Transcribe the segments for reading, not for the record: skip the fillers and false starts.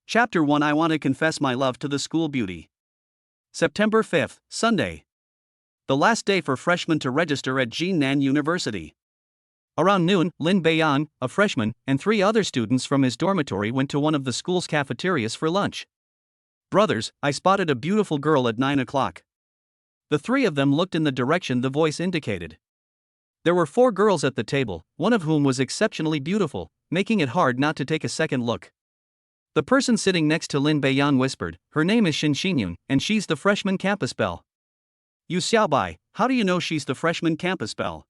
Chapter 1 I Want to Confess My Love to the School Beauty. September 5th, Sunday. The last day for freshmen to register at Jinan University. Around noon, Lin Beiyang, a freshman, and 3 other students from his dormitory went to one of the school's cafeterias for lunch. Brothers, I spotted a beautiful girl at 9 o'clock. The 3 of them looked in the direction the voice indicated. There were 4 girls at the table, one of whom was exceptionally beautiful, making it hard not to take a second look. The person sitting next to Lin Beiyang whispered, "Her name is Shin Xinyun, and she's the freshman campus belle." "You Xiaobai, how do you know she's the freshman campus belle?"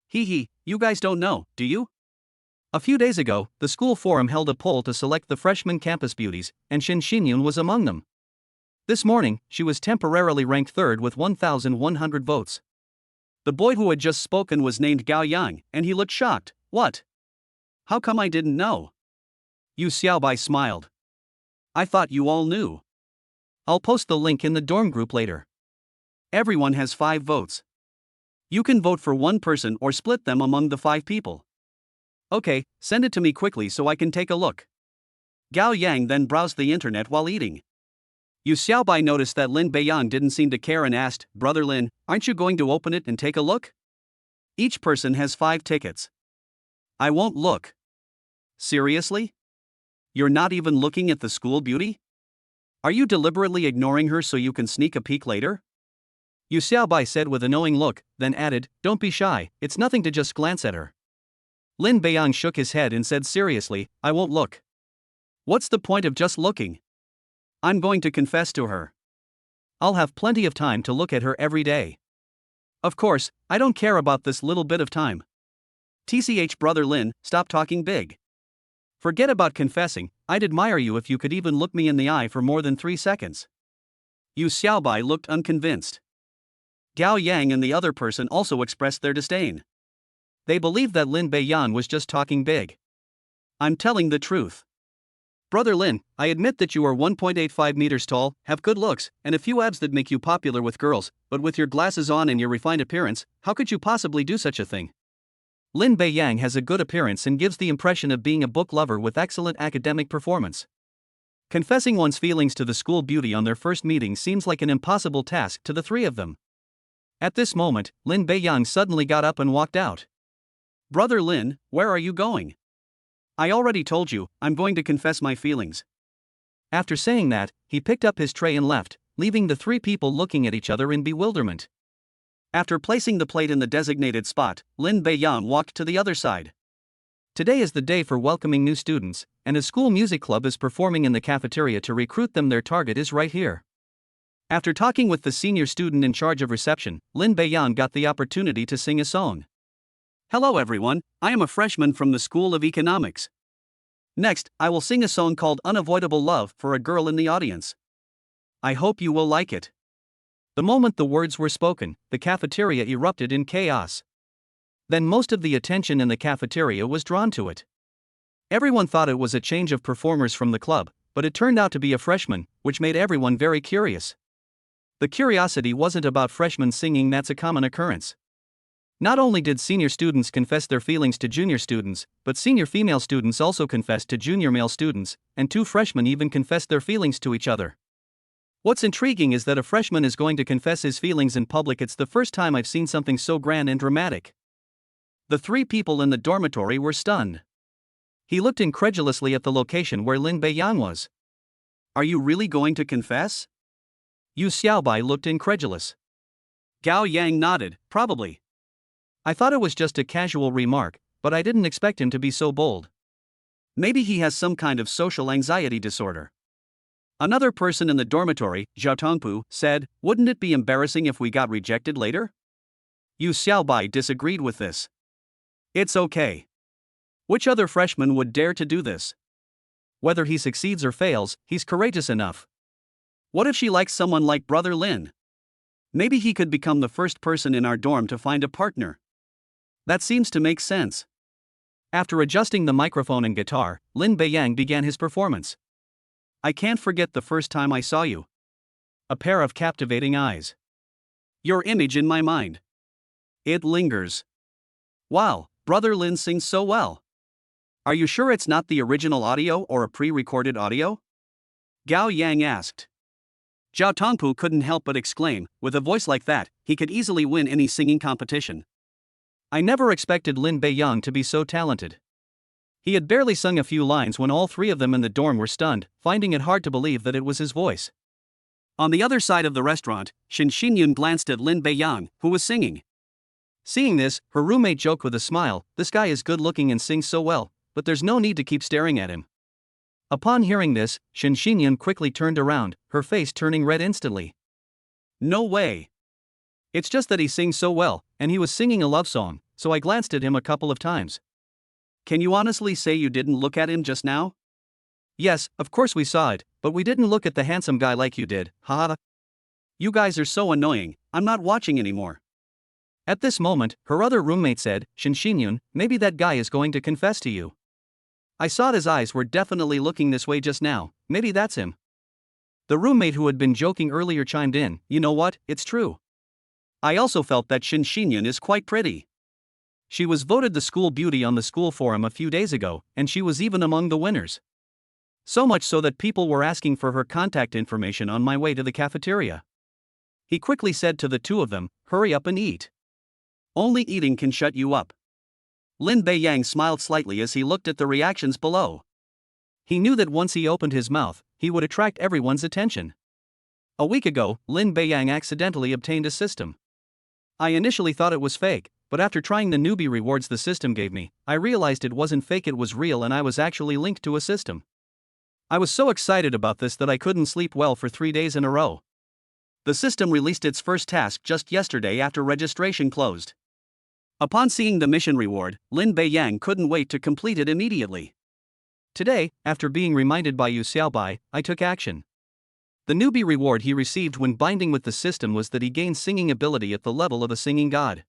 "Hee, you guys don't know, do you?" A few days ago, the school forum held a poll to select the freshman campus beauties, and Shin Xinyun was among them. This morning, she was temporarily ranked 3rd with 1,100 votes. The boy who had just spoken was named Gao Yang, and he looked shocked. "What? How come I didn't know?" Yu Xiaobai smiled. "I thought you all knew." "I'll post the link in the dorm group later." Everyone has 5 votes. You can vote for one person or split them among the 5 people. "Okay, send it to me quickly so I can take a look." Gao Yang then browsed the internet while eating. Yu Xiaobai noticed that Lin Beiyang didn't seem to care and asked, "Brother Lin, aren't you going to open it and take a look?" Each person has 5 tickets. "I won't look." "Seriously? You're not even looking at the school beauty? Are you deliberately ignoring her so you can sneak a peek later?" Yu Xiaobai said with a knowing look, then added, "Don't be shy, it's nothing to just glance at her." Lin Beiyang shook his head and said seriously, "I won't look." "What's the point of just looking? I'm going to confess to her. I'll have plenty of time to look at her every day. Of course, I don't care about this little bit of time. TCH Brother Lin, stop talking big. Forget about confessing, I'd admire you if you could even look me in the eye for more than 3 seconds. Yu Xiaobai looked unconvinced. Gao Yang and the other person also expressed their disdain. They believed that Lin Beiyang was just talking big. "I'm telling the truth. Brother Lin, I admit that you are 1.85 meters tall, have good looks, and a few abs that make you popular with girls, but with your glasses on and your refined appearance, how could you possibly do such a thing?" Lin Beiyang has a good appearance and gives the impression of being a book lover with excellent academic performance. Confessing one's feelings to the school beauty on their first meeting seems like an impossible task to the 3 of them. At this moment, Lin Beiyang suddenly got up and walked out. "Brother Lin, where are you going?" "I already told you, I'm going to confess my feelings." After saying that, he picked up his tray and left, leaving the 3 people looking at each other in bewilderment. After placing the plate in the designated spot, Lin Beiyang walked to the other side. Today is the day for welcoming new students, and a school music club is performing in the cafeteria to recruit them. Their target is right here. After talking with the senior student in charge of reception, Lin Beiyang got the opportunity to sing a song. "Hello everyone, I am a freshman from the School of Economics. Next, I will sing a song called Unavoidable Love for a girl in the audience. I hope you will like it." The moment the words were spoken, the cafeteria erupted in chaos. Then most of the attention in the cafeteria was drawn to it. Everyone thought it was a change of performers from the club, but it turned out to be a freshman, which made everyone very curious. The curiosity wasn't about freshmen singing, that's a common occurrence. Not only did senior students confess their feelings to junior students, but senior female students also confessed to junior male students, and 2 freshmen even confessed their feelings to each other. What's intriguing is that a freshman is going to confess his feelings in public. It's the first time I've seen something so grand and dramatic. The 3 people in the dormitory were stunned. He looked incredulously at the location where Lin Beiyang was. "Are you really going to confess?" Yu Xiaobai looked incredulous. Gao Yang nodded, "Probably. I thought it was just a casual remark, but I didn't expect him to be so bold. Maybe he has some kind of social anxiety disorder." Another person in the dormitory, Zhao Tongpu, said, "Wouldn't it be embarrassing if we got rejected later?" Yu Xiaobai disagreed with this. "It's okay. Which other freshman would dare to do this? Whether he succeeds or fails, he's courageous enough. What if she likes someone like Brother Lin? Maybe he could become the first person in our dorm to find a partner. That seems to make sense." After adjusting the microphone and guitar, Lin Beiyang began his performance. "I can't forget the first time I saw you. A pair of captivating eyes. Your image in my mind. It lingers. Wow, Brother Lin sings so well. Are you sure it's not the original audio or a pre-recorded audio?" Gao Yang asked. Zhao Tongpu couldn't help but exclaim, with a voice like that, he could easily win any singing competition. I never expected Lin Beiyang to be so talented. He had barely sung a few lines when all three of them in the dorm were stunned, finding it hard to believe that it was his voice. On the other side of the restaurant, Shen Xinyun glanced at Lin Beiyang, who was singing. Seeing this, her roommate joked with a smile, this guy is good looking and sings so well, but there's no need to keep staring at him. Upon hearing this, Shen Xinyun quickly turned around, her face turning red instantly. No way. It's just that he sings so well, and he was singing a love song, so I glanced at him a couple of times. Can you honestly say you didn't look at him just now? Yes, of course we saw it, but we didn't look at the handsome guy like you did, haha. You guys are so annoying, I'm not watching anymore. At this moment, her other roommate said, Shen Xinyun, maybe that guy is going to confess to you. I saw his eyes were definitely looking this way just now, maybe that's him. The roommate who had been joking earlier chimed in, you know what, it's true. I also felt that Shen Xinyun is quite pretty. She was voted the school beauty on the school forum a few days ago, and she was even among the winners. So much so that people were asking for her contact information on my way to the cafeteria. He quickly said to the two of them, hurry up and eat. Only eating can shut you up. Lin Beiyang smiled slightly as he looked at the reactions below. He knew that once he opened his mouth, he would attract everyone's attention. A week ago, Lin Beiyang accidentally obtained a system. I initially thought it was fake, but after trying the newbie rewards the system gave me, I realized it wasn't fake, it was real, and I was actually linked to a system. I was so excited about this that I couldn't sleep well for 3 days in a row. The system released its first task just yesterday after registration closed. Upon seeing the mission reward, Lin Beiyang couldn't wait to complete it immediately. Today, after being reminded by Yu Xiaobai, I took action. The newbie reward he received when binding with the system was that he gained singing ability at the level of a singing god.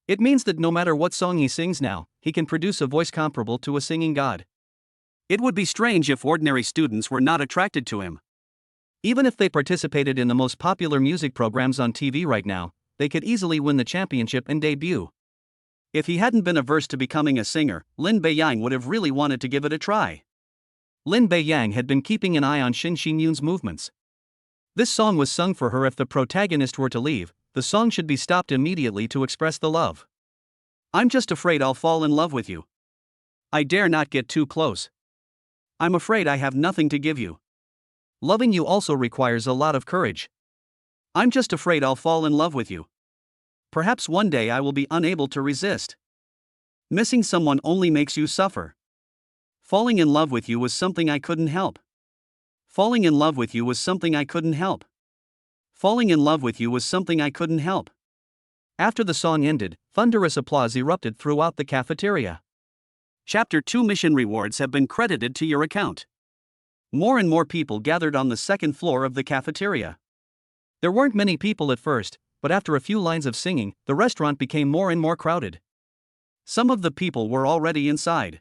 It means that no matter what song he sings now, he can produce a voice comparable to a singing god. It would be strange if ordinary students were not attracted to him. Even if they participated in the most popular music programs on TV right now, they could easily win the championship and debut. If he hadn't been averse to becoming a singer, Lin Beiyang would have really wanted to give it a try. Lin Beiyang had been keeping an eye on Shen Xinyun's movements. This song was sung for her. If the protagonist were to leave, the song should be stopped immediately to express the love. I'm just afraid I'll fall in love with you. I dare not get too close. I'm afraid I have nothing to give you. Loving you also requires a lot of courage. I'm just afraid I'll fall in love with you. Perhaps one day I will be unable to resist. Missing someone only makes you suffer. Falling in love with you was something I couldn't help. Falling in love with you was something I couldn't help. Falling in love with you was something I couldn't help. After the song ended, thunderous applause erupted throughout the cafeteria. Chapter 2 Mission rewards have been credited to your account. More and more people gathered on the second floor of the cafeteria. There weren't many people at first, but after a few lines of singing, the restaurant became more and more crowded. Some of the people were already inside.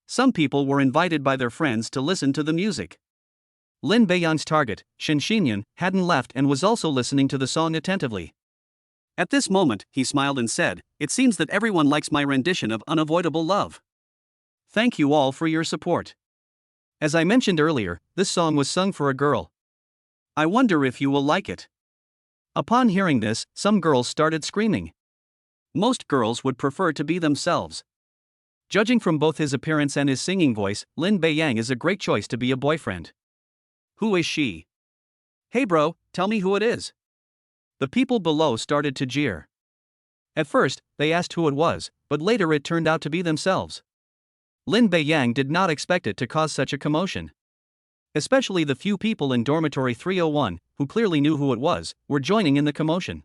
Some people were invited by their friends to listen to the music. Lin Beiyang's target, Shen Xinyun, hadn't left and was also listening to the song attentively. At this moment, he smiled and said, it seems that everyone likes my rendition of Unavoidable Love. Thank you all for your support. As I mentioned earlier, this song was sung for a girl. I wonder if you will like it. Upon hearing this, some girls started screaming. Most girls would prefer to be themselves. Judging from both his appearance and his singing voice, Lin Beiyang is a great choice to be a boyfriend. Who is she? Hey bro, tell me who it is. The people below started to jeer. At first, they asked who it was, but later it turned out to be themselves. Lin Beiyang did not expect it to cause such a commotion. Especially the few people in dormitory 301, who clearly knew who it was, were joining in the commotion.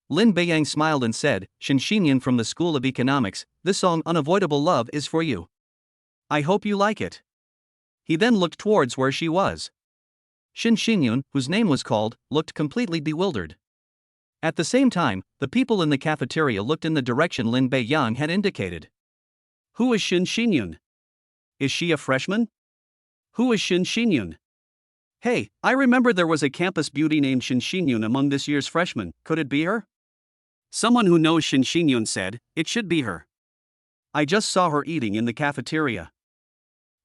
Lin Beiyang smiled and said, Shen Xinyun from the School of Economics, this song Unavoidable Love is for you. I hope you like it. He then looked towards where she was. Shen Xinyun, whose name was called, looked completely bewildered. At the same time, the people in the cafeteria looked in the direction Lin Beiyang had indicated. Who is Shen Xinyun? Is she a freshman? Who is Shen Xinyun? Hey, I remember there was a campus beauty named Shen Xinyun among this year's freshmen, could it be her? Someone who knows Shen Xinyun said, it should be her. I just saw her eating in the cafeteria.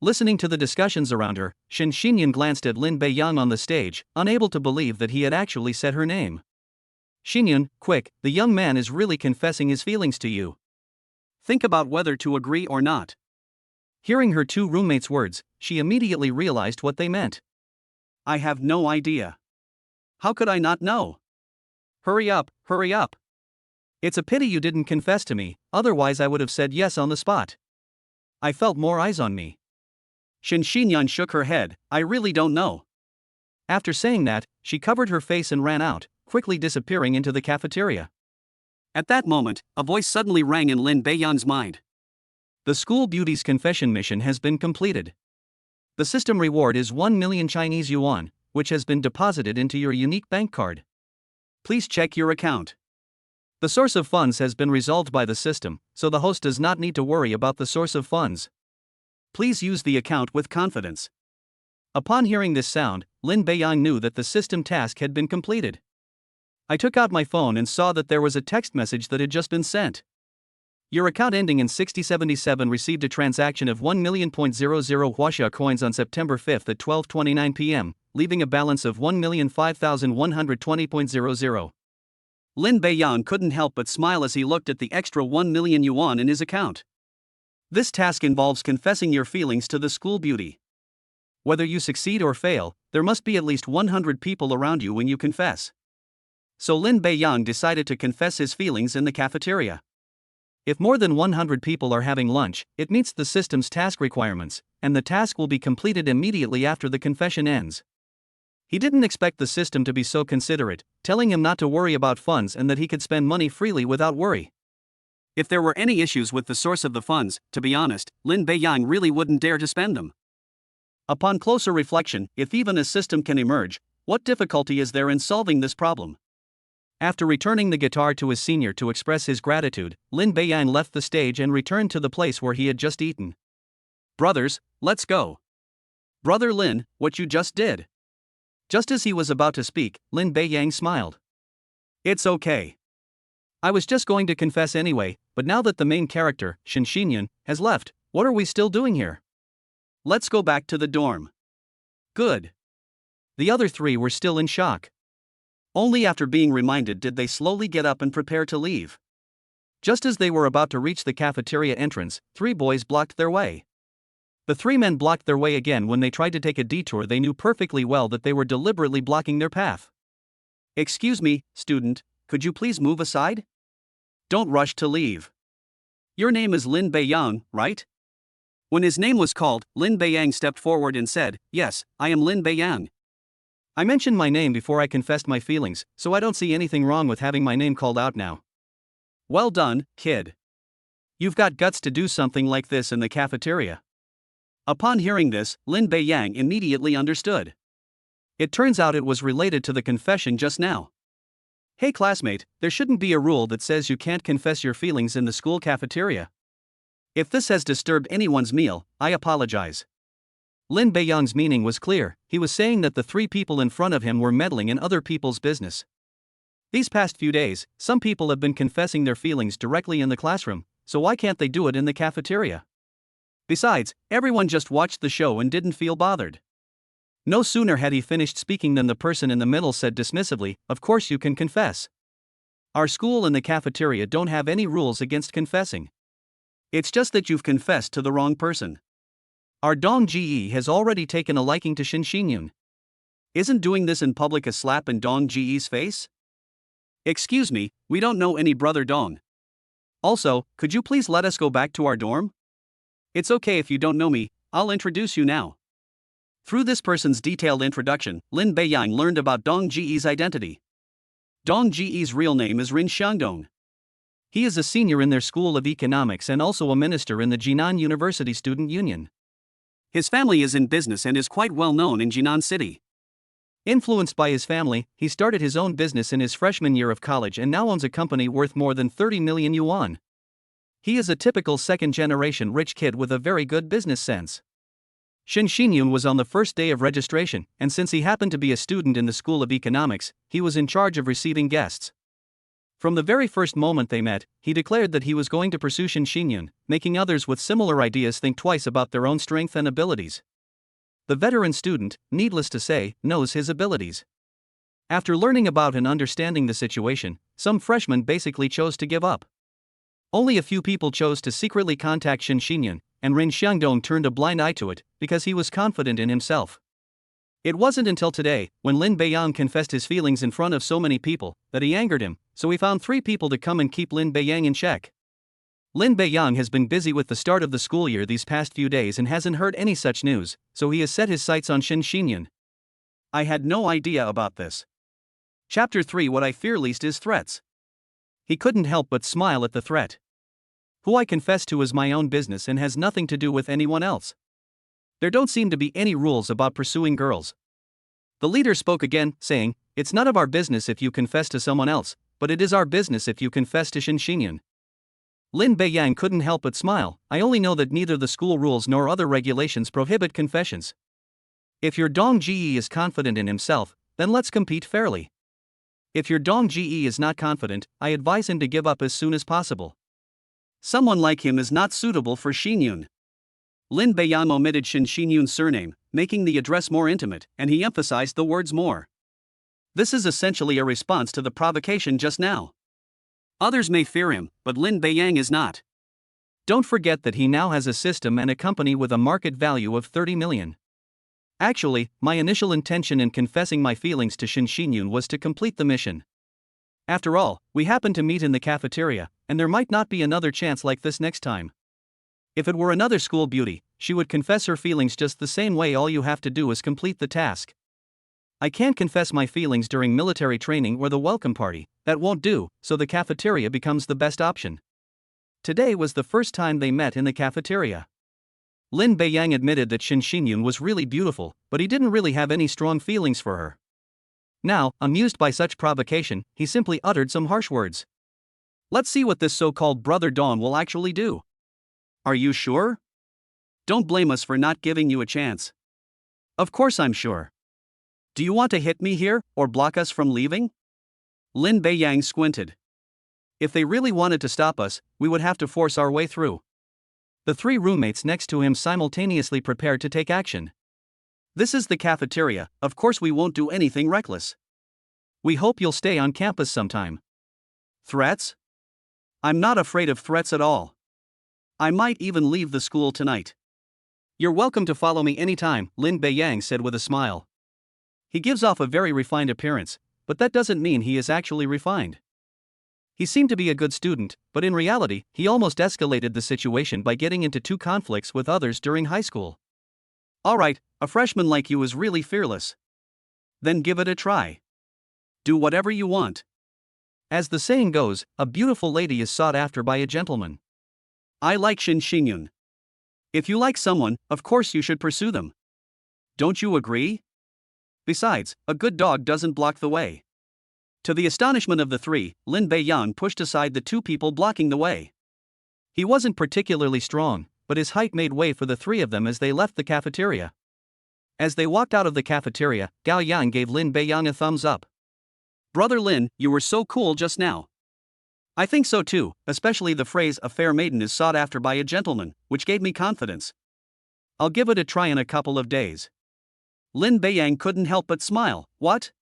Listening to the discussions around her, Shen Xinyan glanced at Lin Beiyang on the stage, unable to believe that he had actually said her name. Xinyan, quick, the young man is really confessing his feelings to you. Think about whether to agree or not. Hearing her two roommates' words, she immediately realized what they meant. I have no idea. How could I not know? Hurry up, hurry up. It's a pity you didn't confess to me, otherwise I would have said yes on the spot. I felt more eyes on me. Shen Xinyan shook her head, I really don't know. After saying that, she covered her face and ran out, quickly disappearing into the cafeteria. At that moment, a voice suddenly rang in Lin Beiyang's mind. The school beauty's confession mission has been completed. The system reward is 1 million Chinese yuan, which has been deposited into your unique bank card. Please check your account. The source of funds has been resolved by the system, so the host does not need to worry about the source of funds. Please use the account with confidence. Upon hearing this sound, Lin Beiyang knew that the system task had been completed. I took out my phone and saw that there was a text message that had just been sent. Your account ending in 6077 received a transaction of 1,000,000 Huaxia coins on September 5 at 12:29 p.m., leaving a balance of 1,005,120.00. Lin Beiyang couldn't help but smile as he looked at the extra 1 million yuan in his account. This task involves confessing your feelings to the school beauty. Whether you succeed or fail, there must be at least 100 people around you when you confess. So Lin Beiyang decided to confess his feelings in the cafeteria. If more than 100 people are having lunch, it meets the system's task requirements, and the task will be completed immediately after the confession ends. He didn't expect the system to be so considerate, telling him not to worry about funds and that he could spend money freely without worry. If there were any issues with the source of the funds, to be honest, Lin Beiyang really wouldn't dare to spend them. Upon closer reflection, if even a system can emerge, what difficulty is there in solving this problem? After returning the guitar to his senior to express his gratitude, Lin Beiyang left the stage and returned to the place where he had just eaten. Brothers, let's go. Brother Lin, what you just did. Just as he was about to speak, Lin Beiyang smiled. It's okay. I was just going to confess anyway, but now that the main character, Shen Xinyan, has left, what are we still doing here? Let's go back to the dorm. Good. The other three were still in shock. Only after being reminded did they slowly get up and prepare to leave. Just as they were about to reach the cafeteria entrance, three boys blocked their way. The three men blocked their way again when they tried to take a detour. They knew perfectly well that they were deliberately blocking their path. Excuse me, student, could you please move aside? Don't rush to leave. Your name is Lin Beiyang, right? When his name was called, Lin Beiyang stepped forward and said, Yes, I am Lin Beiyang. I mentioned my name before I confessed my feelings, so I don't see anything wrong with having my name called out now. Well done, kid. You've got guts to do something like this in the cafeteria. Upon hearing this, Lin Beiyang immediately understood. It turns out it was related to the confession just now. Hey classmate, there shouldn't be a rule that says you can't confess your feelings in the school cafeteria. If this has disturbed anyone's meal, I apologize. Lin Beiyang's meaning was clear. He was saying that the three people in front of him were meddling in other people's business. These past few days, some people have been confessing their feelings directly in the classroom, so why can't they do it in the cafeteria? Besides, everyone just watched the show and didn't feel bothered. No sooner had he finished speaking than the person in the middle said dismissively, Of course you can confess. Our school and the cafeteria don't have any rules against confessing. It's just that you've confessed to the wrong person. Our Dong Ji has already taken a liking to Shen Xinyan. Isn't doing this in public a slap in Dong Ji's face? Excuse me, we don't know any brother Dong. Also, could you please let us go back to our dorm? It's okay if you don't know me, I'll introduce you now. Through this person's detailed introduction, Lin Beiyang learned about Dong Ji's identity. Dong Ji's real name is Rin Xiangdong. He is a senior in their School of Economics and also a minister in the Jinan University Student Union. His family is in business and is quite well known in Jinan City. Influenced by his family, he started his own business in his freshman year of college and now owns a company worth more than 30 million yuan. He is a typical second-generation rich kid with a very good business sense. Shen Xinyan was on the first day of registration, and since he happened to be a student in the School of Economics, he was in charge of receiving guests. From the very first moment they met, he declared that he was going to pursue Shin Shinyun, making others with similar ideas think twice about their own strength and abilities. The veteran student, needless to say, knows his abilities. After learning about and understanding the situation, some freshmen basically chose to give up. Only a few people chose to secretly contact Shin Shinyun, and Rin Xiangdong turned a blind eye to it, because he was confident in himself. It wasn't until today, when Lin Beiyang confessed his feelings in front of so many people, that he angered him, so he found 3 people to come and keep Lin Beiyang in check. Lin Beiyang has been busy with the start of the school year these past few days and hasn't heard any such news, so he has set his sights on Shin Shinyun. I had no idea about this. Chapter 3. What I fear least is threats. He couldn't help but smile at the threat. Who I confess to is my own business and has nothing to do with anyone else. There don't seem to be any rules about pursuing girls. The leader spoke again, saying, "It's none of our business if you confess to someone else, but it is our business if you confess to Shin Shinyun." Lin Beiyang couldn't help but smile. I only know that neither the school rules nor other regulations prohibit confessions. If your Dong Ji is confident in himself, then let's compete fairly. If your Dong Ji is not confident, I advise him to give up as soon as possible. Someone like him is not suitable for Shinyun. Lin Beiyang omitted Shin Shinyun's surname, making the address more intimate, and he emphasized the words more. This is essentially a response to the provocation just now. Others may fear him, but Lin Beiyang is not. Don't forget that he now has a system and a company with a market value of 30 million. Actually, my initial intention in confessing my feelings to Shin Shinyun was to complete the mission. After all, we happened to meet in the cafeteria, and there might not be another chance like this next time. If it were another school beauty, she would confess her feelings just the same way. All you have to do is complete the task. I can't confess my feelings during military training or the welcome party, that won't do, so the cafeteria becomes the best option. Today was the first time they met in the cafeteria. Lin Beiyang admitted that Shin Shinyun was really beautiful, but he didn't really have any strong feelings for her. Now, amused by such provocation, he simply uttered some harsh words. Let's see what this so-called brother Dawn will actually do. Are you sure? Don't blame us for not giving you a chance. Of course I'm sure. Do you want to hit me here, or block us from leaving? Lin Beiyang squinted. If they really wanted to stop us, we would have to force our way through. The 3 roommates next to him simultaneously prepared to take action. This is the cafeteria, of course we won't do anything reckless. We hope you'll stay on campus sometime. Threats? I'm not afraid of threats at all. I might even leave the school tonight. You're welcome to follow me anytime, Lin Beiyang said with a smile. He gives off a very refined appearance, but that doesn't mean he is actually refined. He seemed to be a good student, but in reality, he almost escalated the situation by getting into 2 conflicts with others during high school. Alright, a freshman like you is really fearless. Then give it a try. Do whatever you want. As the saying goes, a beautiful lady is sought after by a gentleman. I like Shin Shinyun. If you like someone, of course you should pursue them. Don't you agree? Besides, a good dog doesn't block the way. To the astonishment of the 3, Lin Beiyang pushed aside the 2 people blocking the way. He wasn't particularly strong, but his height made way for the 3 of them as they left the cafeteria. As they walked out of the cafeteria, Gao Yang gave Lin Beiyang a thumbs up. Brother Lin, you were so cool just now. I think so too, especially the phrase "a fair maiden is sought after by a gentleman," which gave me confidence. I'll give it a try in a couple of days. Lin Beiyang couldn't help but smile. What?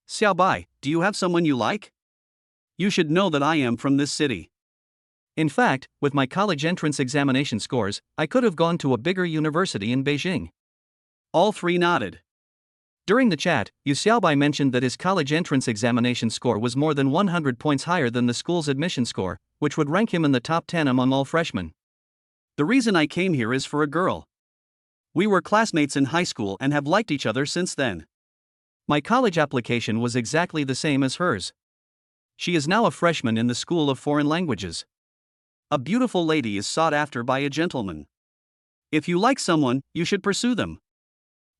Xiaobai, do you have someone you like? You should know that I am from this city. In fact, with my college entrance examination scores, I could have gone to a bigger university in Beijing. All 3 nodded. During the chat, Yu Xiaobai mentioned that his college entrance examination score was more than 100 points higher than the school's admission score, which would rank him in the top 10 among all freshmen. The reason I came here is for a girl. We were classmates in high school and have liked each other since then. My college application was exactly the same as hers. She is now a freshman in the School of Foreign Languages. A beautiful lady is sought after by a gentleman. If you like someone, you should pursue them.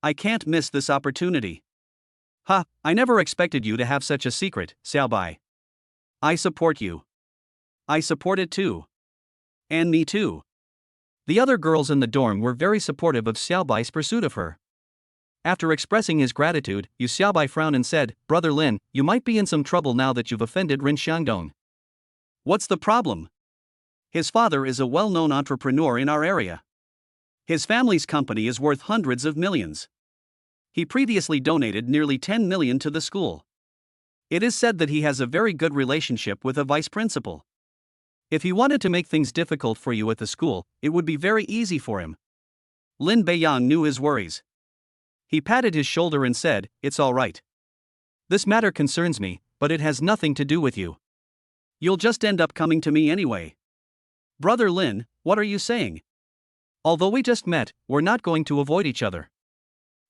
I can't miss this opportunity. Ha, I never expected you to have such a secret, Xiaobai. I support you. I support it too. And me too. The other girls in the dorm were very supportive of Xiaobai's pursuit of her. After expressing his gratitude, Yu Xiaobai frowned and said, "Brother Lin, you might be in some trouble now that you've offended Ren Xiangdong." "What's the problem?" "His father is a well-known entrepreneur in our area. His family's company is worth hundreds of millions. He previously donated nearly 10 million to the school. It is said that he has a very good relationship with a vice principal. If he wanted to make things difficult for you at the school, it would be very easy for him." Lin Beiyang knew his worries. He patted his shoulder and said, "It's all right. This matter concerns me, but it has nothing to do with you. You'll just end up coming to me anyway." "Brother Lin, what are you saying? Although we just met, we're not going to avoid each other.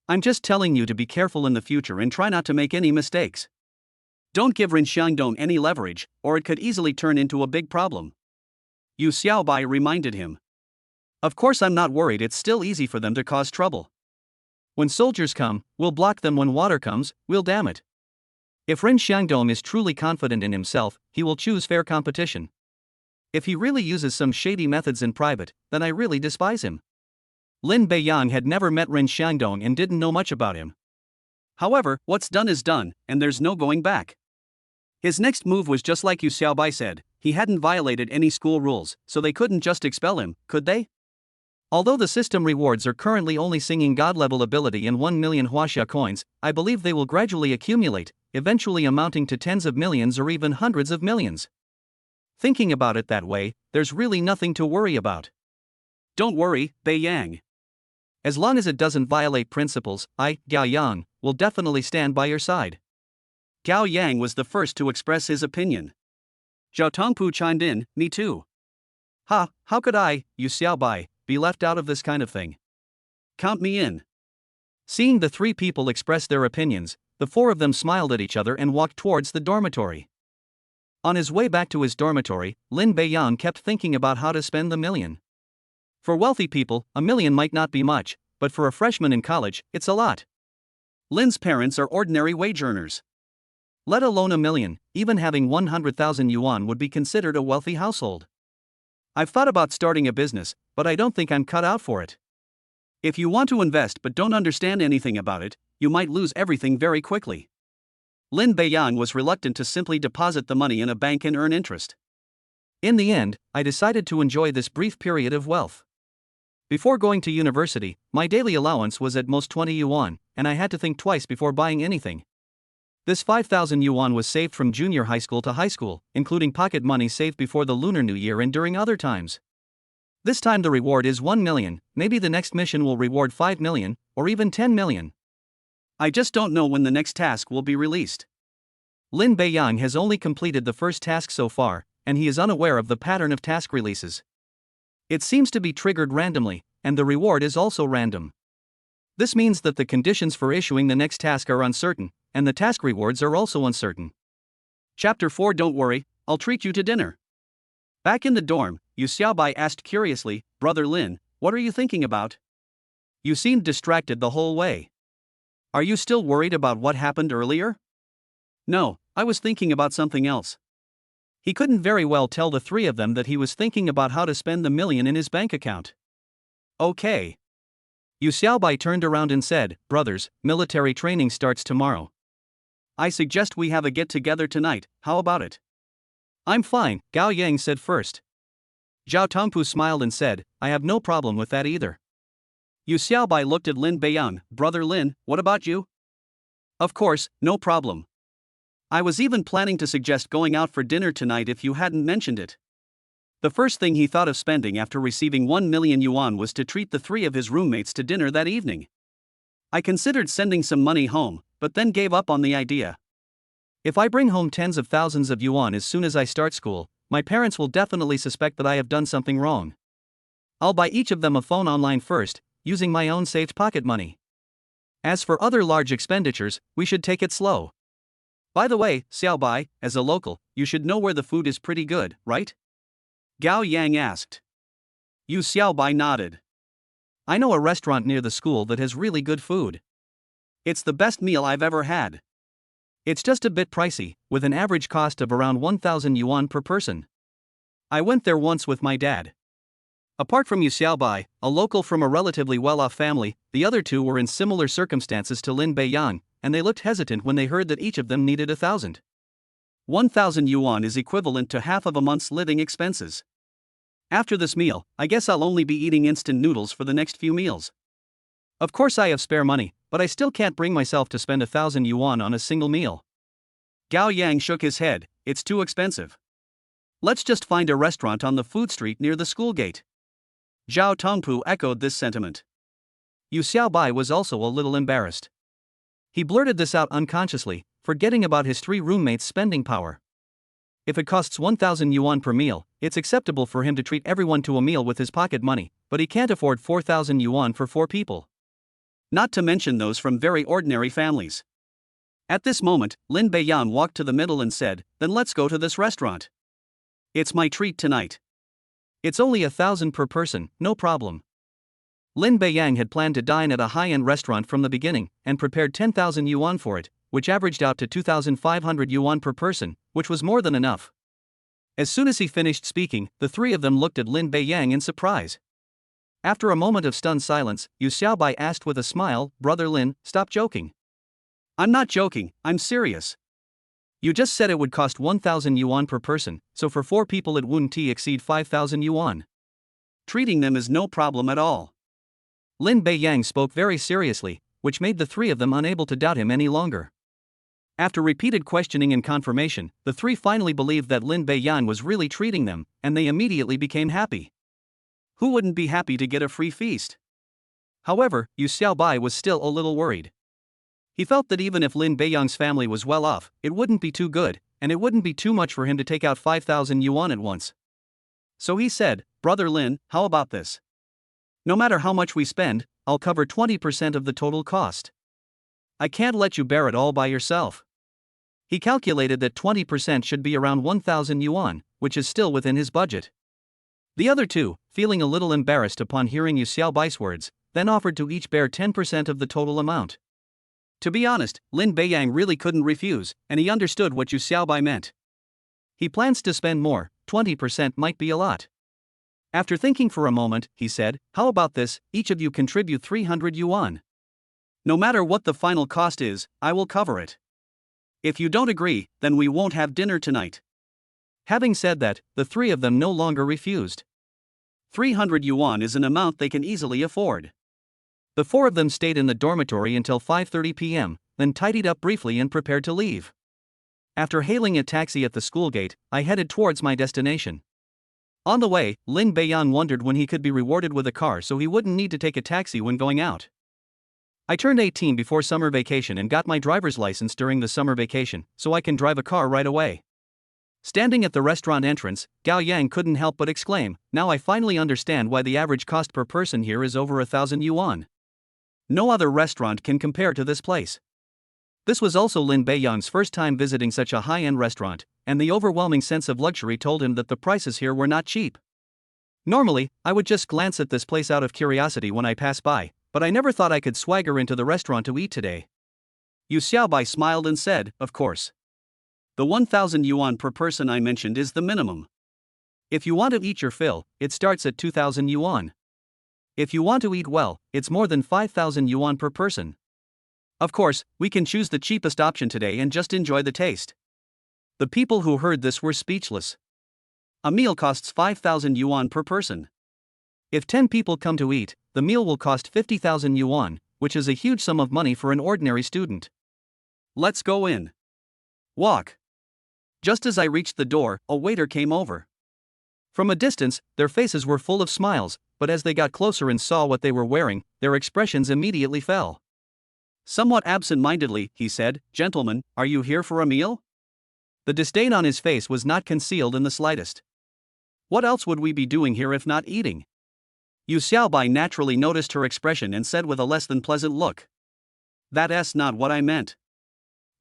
I'm just telling you to be careful in the future and try not to make any mistakes. Don't give Ren Xiangdong any leverage, or it could easily turn into a big problem." Yu Xiaobai reminded him. "Of course I'm not worried, it's still easy for them to cause trouble. When soldiers come, we'll block them. When water comes, we'll dam it. If Ren Xiangdong is truly confident in himself, he will choose fair competition. If he really uses some shady methods in private, then I really despise him." Lin Beiyang had never met Ren Xiangdong and didn't know much about him. However, what's done is done, and there's no going back. His next move was just like Yu Xiaobai said, he hadn't violated any school rules, so they couldn't just expel him, could they? Although the system rewards are currently only singing God-level ability and 1 million Huaxia coins, I believe they will gradually accumulate, eventually amounting to tens of millions or even hundreds of millions. Thinking about it that way, there's really nothing to worry about. "Don't worry, Beiyang. As long as it doesn't violate principles, I, Gao Yang, will definitely stand by your side." Gao Yang was the first to express his opinion. Zhao Tongpu chimed in, "Me too. How could I, Yu Xiaobai, be left out of this kind of thing? Count me in." Seeing the three people express their opinions, the four of them smiled at each other and walked towards the dormitory. On his way back to his dormitory, Lin Beiyang kept thinking about how to spend the million. For wealthy people, $1 million might not be much, but for a freshman in college, it's a lot. Lin's parents are ordinary wage earners. Let alone $1 million, even having 100,000 yuan would be considered a wealthy household. "I've thought about starting a business, but I don't think I'm cut out for it. If you want to invest but don't understand anything about it, you might lose everything very quickly." Lin Beiyang was reluctant to simply deposit the money in a bank and earn interest. "In the end, I decided to enjoy this brief period of wealth. Before going to university, my daily allowance was at most 20 yuan, and I had to think twice before buying anything. This 5,000 yuan was saved from junior high school to high school, including pocket money saved before the Lunar New Year and during other times. This time the reward is 1 million, maybe the next mission will reward 5 million, or even 10 million. I just don't know when the next task will be released." Lin Beiyang has only completed the first task so far, and he is unaware of the pattern of task releases. It seems to be triggered randomly, and the reward is also random. This means that the conditions for issuing the next task are uncertain, and the task rewards are also uncertain. Chapter 4. Don't worry, I'll treat you to dinner. Back in the dorm, Yu Xiaobai asked curiously, "Brother Lin, what are you thinking about? You seemed distracted the whole way. Are you still worried about what happened earlier?" "No, I was thinking about something else." He couldn't very well tell the three of them that he was thinking about how to spend the million in his bank account. "Okay." Yu Xiaobai turned around and said, "Brothers, military training starts tomorrow. I suggest we have a get-together tonight, how about it?" "I'm fine," Gao Yang said first. Zhao Tongpu smiled and said, "I have no problem with that either." Yu Xiaobai looked at Lin Beiyang. "Brother Lin, what about you?" "Of course, no problem. I was even planning to suggest going out for dinner tonight if you hadn't mentioned it." The first thing he thought of spending after receiving 1 million yuan was to treat the three of his roommates to dinner that evening. "I considered sending some money home, but then gave up on the idea. If I bring home tens of thousands of yuan as soon as I start school, my parents will definitely suspect that I have done something wrong. I'll buy each of them a phone online first, using my own saved pocket money. As for other large expenditures, we should take it slow. By the way, Xiaobai, as a local, you should know where the food is pretty good, right?" Gao Yang asked. Yu Xiaobai nodded. "I know a restaurant near the school that has really good food. It's the best meal I've ever had. It's just a bit pricey, with an average cost of around 1,000 yuan per person. I went there once with my dad." Apart from Yu Xiaobai, a local from a relatively well-off family, the other two were in similar circumstances to Lin Beiyang, and they looked hesitant when they heard that each of them needed 1,000 yuan is equivalent to half of a month's living expenses. After this meal, I guess I'll only be eating instant noodles for the next few meals. Of course I have spare money, but I still can't bring myself to spend 1,000 yuan on a single meal. Gao Yang shook his head. It's too expensive. Let's just find a restaurant on the food street near the school gate. Zhao Tongpu echoed this sentiment. Yu Xiaobai was also a little embarrassed. He blurted this out unconsciously, forgetting about his three roommates' spending power. If it costs 1,000 yuan per meal, it's acceptable for him to treat everyone to a meal with his pocket money, but he can't afford 4,000 yuan for 4 people. Not to mention those from very ordinary families. At this moment, Lin Beiyang walked to the middle and said, "Then let's go to this restaurant. It's my treat tonight. It's only 1,000 per person, no problem." Lin Beiyang had planned to dine at a high-end restaurant from the beginning, and prepared 10,000 yuan for it, which averaged out to 2,500 yuan per person, which was more than enough. As soon as he finished speaking, the three of them looked at Lin Beiyang in surprise. After a moment of stunned silence, Yu Xiaobai asked with a smile, "Brother Lin, stop joking." "I'm not joking, I'm serious. You just said it would cost 1,000 yuan per person, so for 4 people it wouldn't exceed 5,000 yuan. Treating them is no problem at all." Lin Beiyang spoke very seriously, which made the three of them unable to doubt him any longer. After repeated questioning and confirmation, the three finally believed that Lin Beiyang was really treating them, and they immediately became happy. Who wouldn't be happy to get a free feast? However, Yu Xiaobai was still a little worried. He felt that even if Lin Beiyang's family was well off, it wouldn't be too good, and it wouldn't be too much for him to take out 5,000 yuan at once. So he said, "Brother Lin, how about this? No matter how much we spend, I'll cover 20% of the total cost. I can't let you bear it all by yourself." He calculated that 20% should be around 1,000 yuan, which is still within his budget. The other two, feeling a little embarrassed upon hearing Yu Xiaobai's words, then offered to each bear 10% of the total amount. To be honest, Lin Beiyang really couldn't refuse, and he understood what Yu Xiaobai meant. He plans to spend more, 20% might be a lot. After thinking for a moment, he said, "How about this, each of you contribute 300 yuan. No matter what the final cost is, I will cover it. If you don't agree, then we won't have dinner tonight." Having said that, the three of them no longer refused. 300 yuan is an amount they can easily afford. The four of them stayed in the dormitory until 5:30 p.m., then tidied up briefly and prepared to leave. After hailing a taxi at the school gate, I headed towards my destination. On the way, Lin Beiyang wondered when he could be rewarded with a car so he wouldn't need to take a taxi when going out. I turned 18 before summer vacation and got my driver's license during the summer vacation, so I can drive a car right away. Standing at the restaurant entrance, Gao Yang couldn't help but exclaim, "Now I finally understand why the average cost per person here is over 1,000 yuan. No other restaurant can compare to this place." This was also Lin Beiyang's first time visiting such a high-end restaurant, and the overwhelming sense of luxury told him that the prices here were not cheap. Normally, I would just glance at this place out of curiosity when I pass by, but I never thought I could swagger into the restaurant to eat today. Yu Xiaobai smiled and said, "Of course. The 1,000 yuan per person I mentioned is the minimum. If you want to eat your fill, it starts at 2,000 yuan. If you want to eat well, it's more than 5,000 yuan per person. Of course, we can choose the cheapest option today and just enjoy the taste." The people who heard this were speechless. A meal costs 5,000 yuan per person. If 10 people come to eat, the meal will cost 50,000 yuan, which is a huge sum of money for an ordinary student. "Let's go in. Walk." Just as I reached the door, a waiter came over. From a distance, their faces were full of smiles, but as they got closer and saw what they were wearing, their expressions immediately fell. Somewhat absent-mindedly, he said, "Gentlemen, are you here for a meal?" The disdain on his face was not concealed in the slightest. What else would we be doing here if not eating? Yu Xiaobai naturally noticed her expression and said with a less than pleasant look, "That's not what I meant.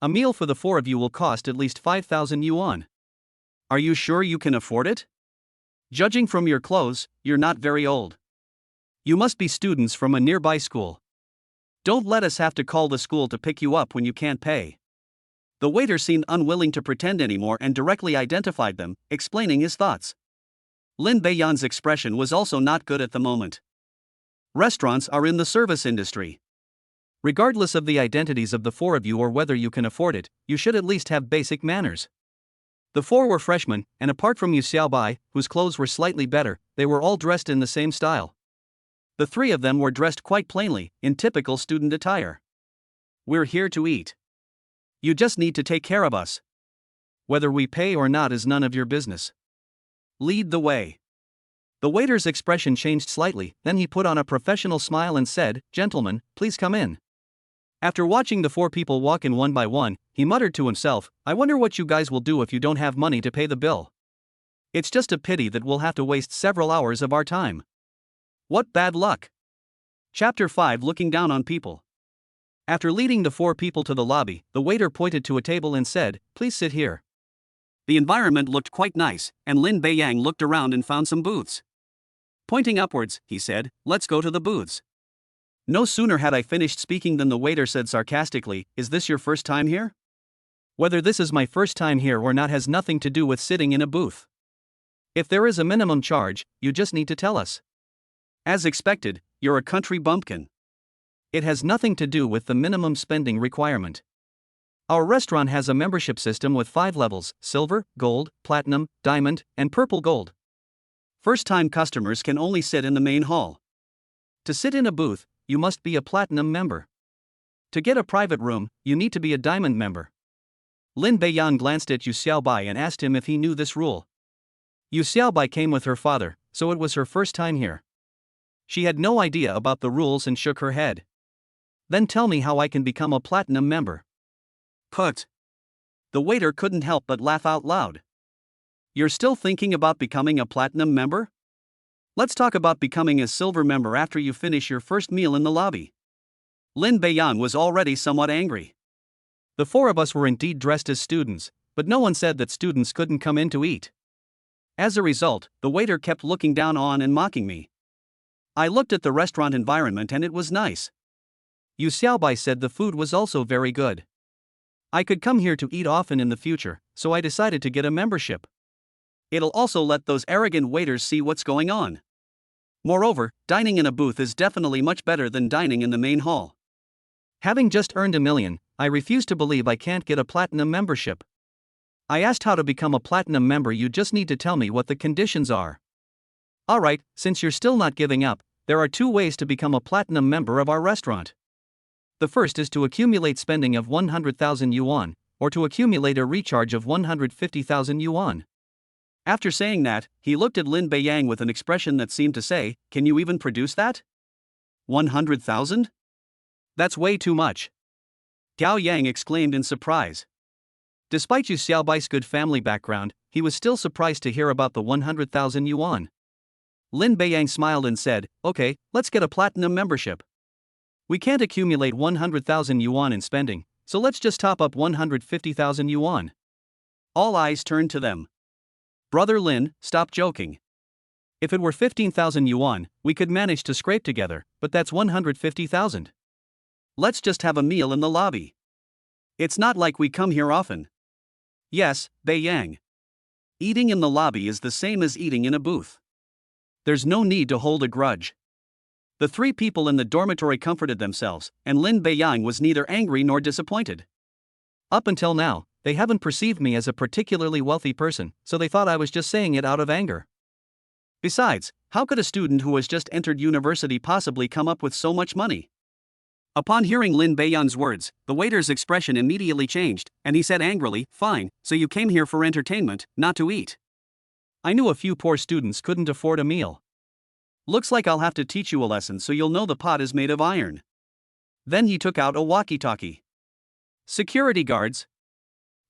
A meal for the four of you will cost at least 5,000 yuan. Are you sure you can afford it? Judging from your clothes, you're not very old. You must be students from a nearby school. Don't let us have to call the school to pick you up when you can't pay." The waiter seemed unwilling to pretend anymore and directly identified them, explaining his thoughts. Lin Beiyan's expression was also not good at the moment. Restaurants are in the service industry. Regardless of the identities of the four of you or whether you can afford it, you should at least have basic manners. The four were freshmen, and apart from Yu Xiaobai, whose clothes were slightly better, they were all dressed in the same style. The three of them were dressed quite plainly, in typical student attire. We're here to eat. You just need to take care of us. Whether we pay or not is none of your business. Lead the way. The waiter's expression changed slightly, then he put on a professional smile and said, "Gentlemen, please come in." After watching the four people walk in one by one, he muttered to himself, "I wonder what you guys will do if you don't have money to pay the bill. It's just a pity that we'll have to waste several hours of our time. What bad luck." Chapter 5 Looking Down on People. After leading the four people to the lobby, the waiter pointed to a table and said, "Please sit here." The environment looked quite nice, and Lin Beiyang looked around and found some booths. Pointing upwards, he said, "Let's go to the booths." No sooner had I finished speaking than the waiter said sarcastically, "Is this your first time here?" Whether this is my first time here or not has nothing to do with sitting in a booth. If there is a minimum charge, you just need to tell us. As expected, you're a country bumpkin. It has nothing to do with the minimum spending requirement. Our restaurant has a membership system with 5 levels: silver, gold, platinum, diamond, and purple gold. First-time customers can only sit in the main hall. To sit in a booth, you must be a platinum member. To get a private room, you need to be a diamond member. Lin Beiyan glanced at Yu Xiaobai and asked him if he knew this rule. Yu Xiaobai came with her father, so it was her first time here. She had no idea about the rules and shook her head. "Then tell me how I can become a platinum member." "Put." The waiter couldn't help but laugh out loud. "You're still thinking about becoming a platinum member? Let's talk about becoming a silver member after you finish your first meal in the lobby." Lin Beiyan was already somewhat angry. The four of us were indeed dressed as students, but no one said that students couldn't come in to eat. As a result, the waiter kept looking down on and mocking me. I looked at the restaurant environment and it was nice. Yu Xiaobai said the food was also very good. I could come here to eat often in the future, so I decided to get a membership. It'll also let those arrogant waiters see what's going on. Moreover, dining in a booth is definitely much better than dining in the main hall. Having just earned $1 million, I refuse to believe I can't get a platinum membership. I asked how to become a platinum member. You just need to tell me what the conditions are. Alright, since you're still not giving up, there are 2 ways to become a platinum member of our restaurant. The first is to accumulate spending of 100,000 yuan, or to accumulate a recharge of 150,000 yuan. After saying that, he looked at Lin Beiyang with an expression that seemed to say, "Can you even produce that? 100,000? That's way too much." Gao Yang exclaimed in surprise. Despite Yu Xiaobai's good family background, he was still surprised to hear about the 100,000 yuan. Lin Beiyang smiled and said, "Okay, let's get a platinum membership. We can't accumulate 100,000 yuan in spending, so let's just top up 150,000 yuan." All eyes turned to them. "Brother Lin, stop joking. If it were 15,000 yuan, we could manage to scrape together, but that's 150,000. Let's just have a meal in the lobby. It's not like we come here often." Yes, Beiyang. Eating in the lobby is the same as eating in a booth. There's no need to hold a grudge. The 3 people in the dormitory comforted themselves, and Lin Beiyang was neither angry nor disappointed. Up until now, they haven't perceived me as a particularly wealthy person, so they thought I was just saying it out of anger. Besides, how could a student who has just entered university possibly come up with so much money? Upon hearing Lin Beiyan's words, the waiter's expression immediately changed, and he said angrily, "Fine, so you came here for entertainment, not to eat." I knew a few poor students couldn't afford a meal. Looks like I'll have to teach you a lesson so you'll know the pot is made of iron. Then he took out a walkie-talkie. "Security guards.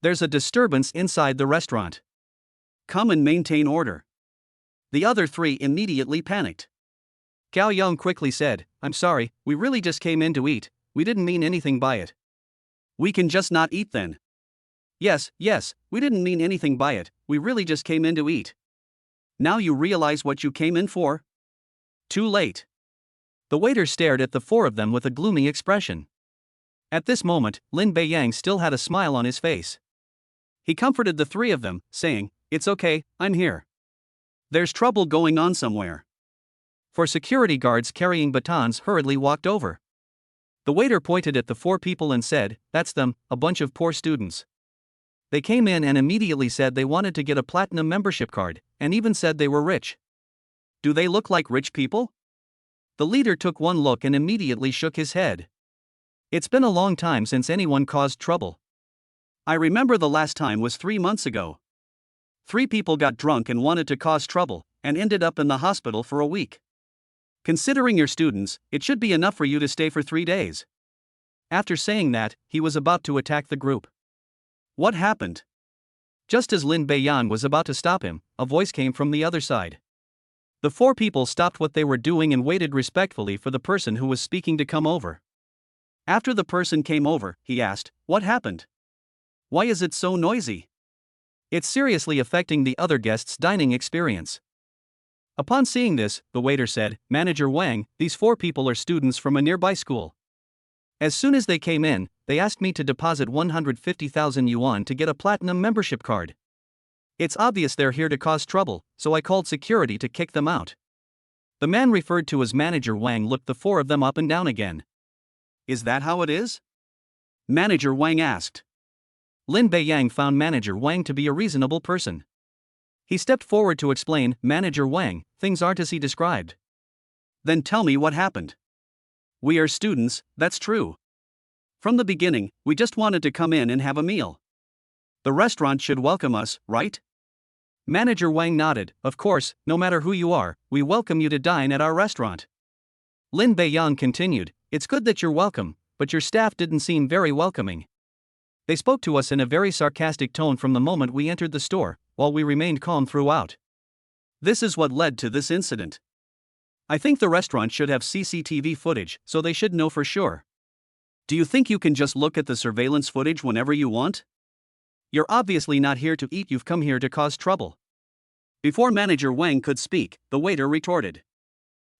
There's a disturbance inside the restaurant. Come and maintain order." The other 3 immediately panicked. Gao Yang quickly said, "I'm sorry, we really just came in to eat, we didn't mean anything by it." "We can just not eat then." Yes, we didn't mean anything by it, we really just came in to eat." "Now you realize what you came in for?" "Too late." The waiter stared at the 4 of them with a gloomy expression. At this moment, Lin Beiyang still had a smile on his face. He comforted the 3 of them, saying, "It's okay, I'm here." There's trouble going on somewhere. Four security guards carrying batons hurriedly walked over. The waiter pointed at the four people and said, "That's them, a bunch of poor students. They came in and immediately said they wanted to get a platinum membership card, and even said they were rich. Do they look like rich people?" The leader took one look and immediately shook his head. "It's been a long time since anyone caused trouble. I remember the last time was 3 months ago. 3 people got drunk and wanted to cause trouble, and ended up in the hospital for a week. Considering you're students, it should be enough for you to stay for 3 days." After saying that, he was about to attack the group. What happened? Just as Lin Beiyan was about to stop him, a voice came from the other side. The 4 people stopped what they were doing and waited respectfully for the person who was speaking to come over. After the person came over, he asked, "What happened? Why is it so noisy? It's seriously affecting the other guests' dining experience." Upon seeing this, the waiter said, "Manager Wang, these 4 people are students from a nearby school. As soon as they came in, they asked me to deposit 150,000 yuan to get a platinum membership card. It's obvious they're here to cause trouble, so I called security to kick them out." The man referred to as Manager Wang looked the 4 of them up and down again. "Is that how it is?" Manager Wang asked. Lin Beiyang found Manager Wang to be a reasonable person. He stepped forward to explain, "Manager Wang, things aren't as he described." "Then tell me what happened." "We are students, that's true. From the beginning, we just wanted to come in and have a meal. The restaurant should welcome us, right?" Manager Wang nodded, "Of course, no matter who you are, we welcome you to dine at our restaurant." Lin Beiyang continued, "It's good that you're welcome, but your staff didn't seem very welcoming. They spoke to us in a very sarcastic tone from the moment we entered the store, while we remained calm throughout. This is what led to this incident. I think the restaurant should have CCTV footage, so they should know for sure. Do you think you can just look at the surveillance footage whenever you want? You're obviously not here to eat, you've come here to cause trouble." Before Manager Wang could speak, the waiter retorted.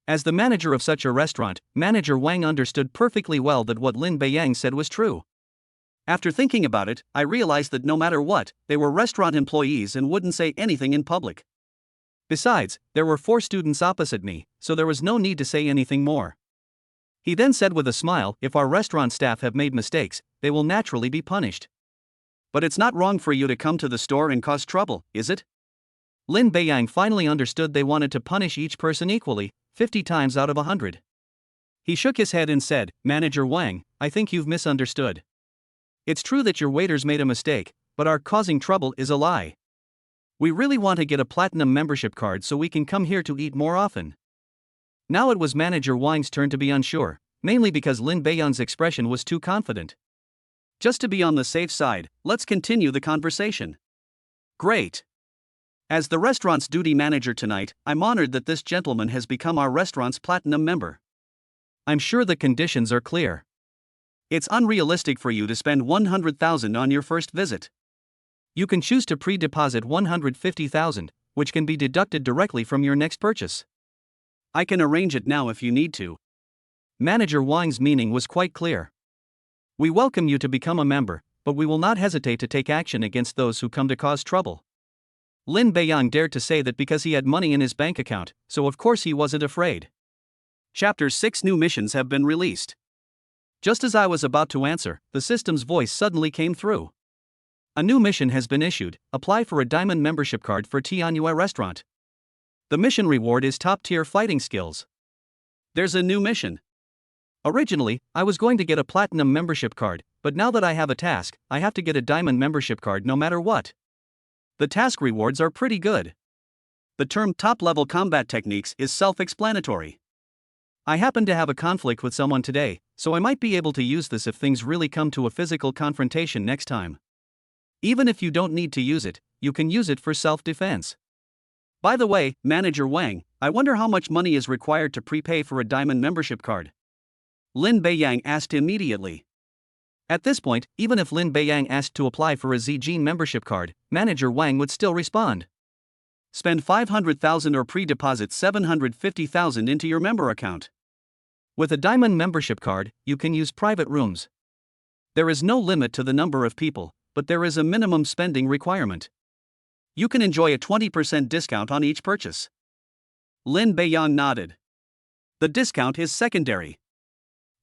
As the manager of such a restaurant, Manager Wang understood perfectly well that what Lin Beiyang said was true. "After thinking about it, I realized that no matter what, they were restaurant employees and wouldn't say anything in public. Besides, there were 4 students opposite me, so there was no need to say anything more." He then said with a smile, "If our restaurant staff have made mistakes, they will naturally be punished. But it's not wrong for you to come to the store and cause trouble, is it?" Lin Beiyang finally understood they wanted to punish each person equally, 50 times out of 100. He shook his head and said, "Manager Wang, I think you've misunderstood. It's true that your waiters made a mistake, but our causing trouble is a lie. We really want to get a platinum membership card so we can come here to eat more often." Now it was Manager Wang's turn to be unsure, mainly because Lin Beiyang's expression was too confident. "Just to be on the safe side, let's continue the conversation." "Great. As the restaurant's duty manager tonight, I'm honored that this gentleman has become our restaurant's platinum member. I'm sure the conditions are clear. It's unrealistic for you to spend 100,000 on your first visit. You can choose to pre-deposit 150,000, which can be deducted directly from your next purchase. I can arrange it now if you need to." Manager Wang's meaning was quite clear. "We welcome you to become a member, but we will not hesitate to take action against those who come to cause trouble." Lin Beiyang dared to say that because he had money in his bank account, so of course he wasn't afraid. Chapter 6 New missions have been released. Just as I was about to answer, the system's voice suddenly came through. "A new mission has been issued, apply for a diamond membership card for Tianyue Restaurant. The mission reward is top-tier fighting skills." There's a new mission. Originally, I was going to get a platinum membership card, but now that I have a task, I have to get a diamond membership card no matter what. The task rewards are pretty good. The term top-level combat techniques is self-explanatory. I happen to have a conflict with someone today, so I might be able to use this if things really come to a physical confrontation next time. Even if you don't need to use it, you can use it for self-defense. By the way, Manager Wang, I wonder how much money is required to prepay for a diamond membership card?" Lin Beiyang asked immediately. At this point, even if Lin Beiyang asked to apply for a Zijin membership card, Manager Wang would still respond. "Spend 500,000 or pre-deposit 750,000 into your member account. With a diamond membership card, you can use private rooms. There is no limit to the number of people, but there is a minimum spending requirement. You can enjoy a 20% discount on each purchase. Lin Beiyang nodded. The discount is secondary.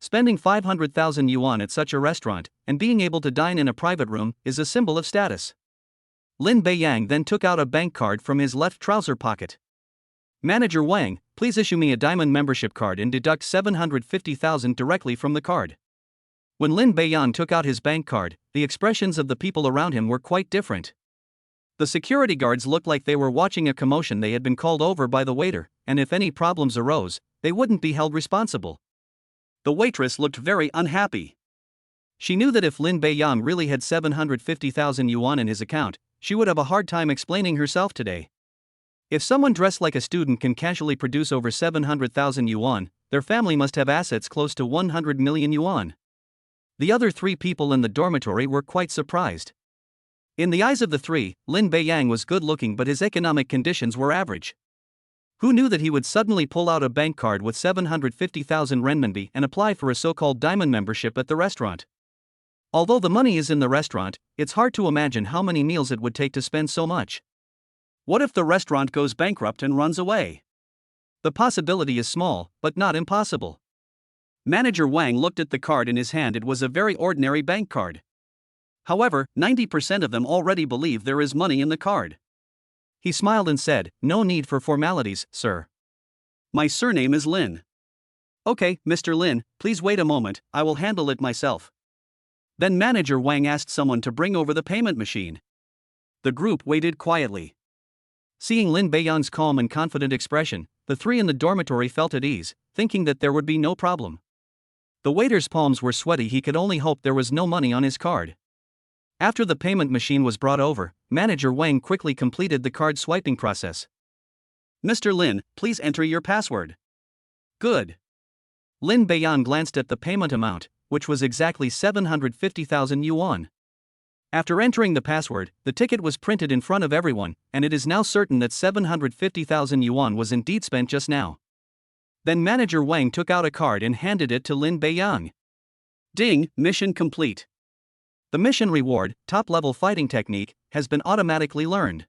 Spending 500,000 yuan at such a restaurant, and being able to dine in a private room, is a symbol of status. Lin Beiyang then took out a bank card from his left trouser pocket. Manager Wang, please issue me a diamond membership card and deduct 750,000 directly from the card. When Lin Beiyang took out his bank card, the expressions of the people around him were quite different. The security guards looked like they were watching a commotion. They had been called over by the waiter, and if any problems arose, they wouldn't be held responsible. The waitress looked very unhappy. She knew that if Lin Beiyang really had 750,000 yuan in his account, she would have a hard time explaining herself today. If someone dressed like a student can casually produce over 700,000 yuan, their family must have assets close to 100 million yuan. The other three people in the dormitory were quite surprised. In the eyes of the three, Lin Beiyang was good-looking, but his economic conditions were average. Who knew that he would suddenly pull out a bank card with 750,000 renminbi and apply for a so-called diamond membership at the restaurant? Although the money is in the restaurant, it's hard to imagine how many meals it would take to spend so much. What if the restaurant goes bankrupt and runs away? The possibility is small, but not impossible. Manager Wang looked at the card in his hand. It was a very ordinary bank card. However, 90% of them already believe there is money in the card. He smiled and said, "No need for formalities, sir. My surname is Lin." "Okay, Mr. Lin, please wait a moment, I will handle it myself." Then Manager Wang asked someone to bring over the payment machine. The group waited quietly. Seeing Lin Beiyang's calm and confident expression, the three in the dormitory felt at ease, thinking that there would be no problem. The waiter's palms were sweaty. He could only hope there was no money on his card. After the payment machine was brought over, Manager Wang quickly completed the card swiping process. "Mr. Lin, please enter your password." "Good." Lin Beiyang glanced at the payment amount, which was exactly 750,000 yuan. After entering the password, the ticket was printed in front of everyone, and it is now certain that 750,000 yuan was indeed spent just now. Then Manager Wang took out a card and handed it to Lin Beiyang. Ding, mission complete. The mission reward, top-level fighting technique, has been automatically learned.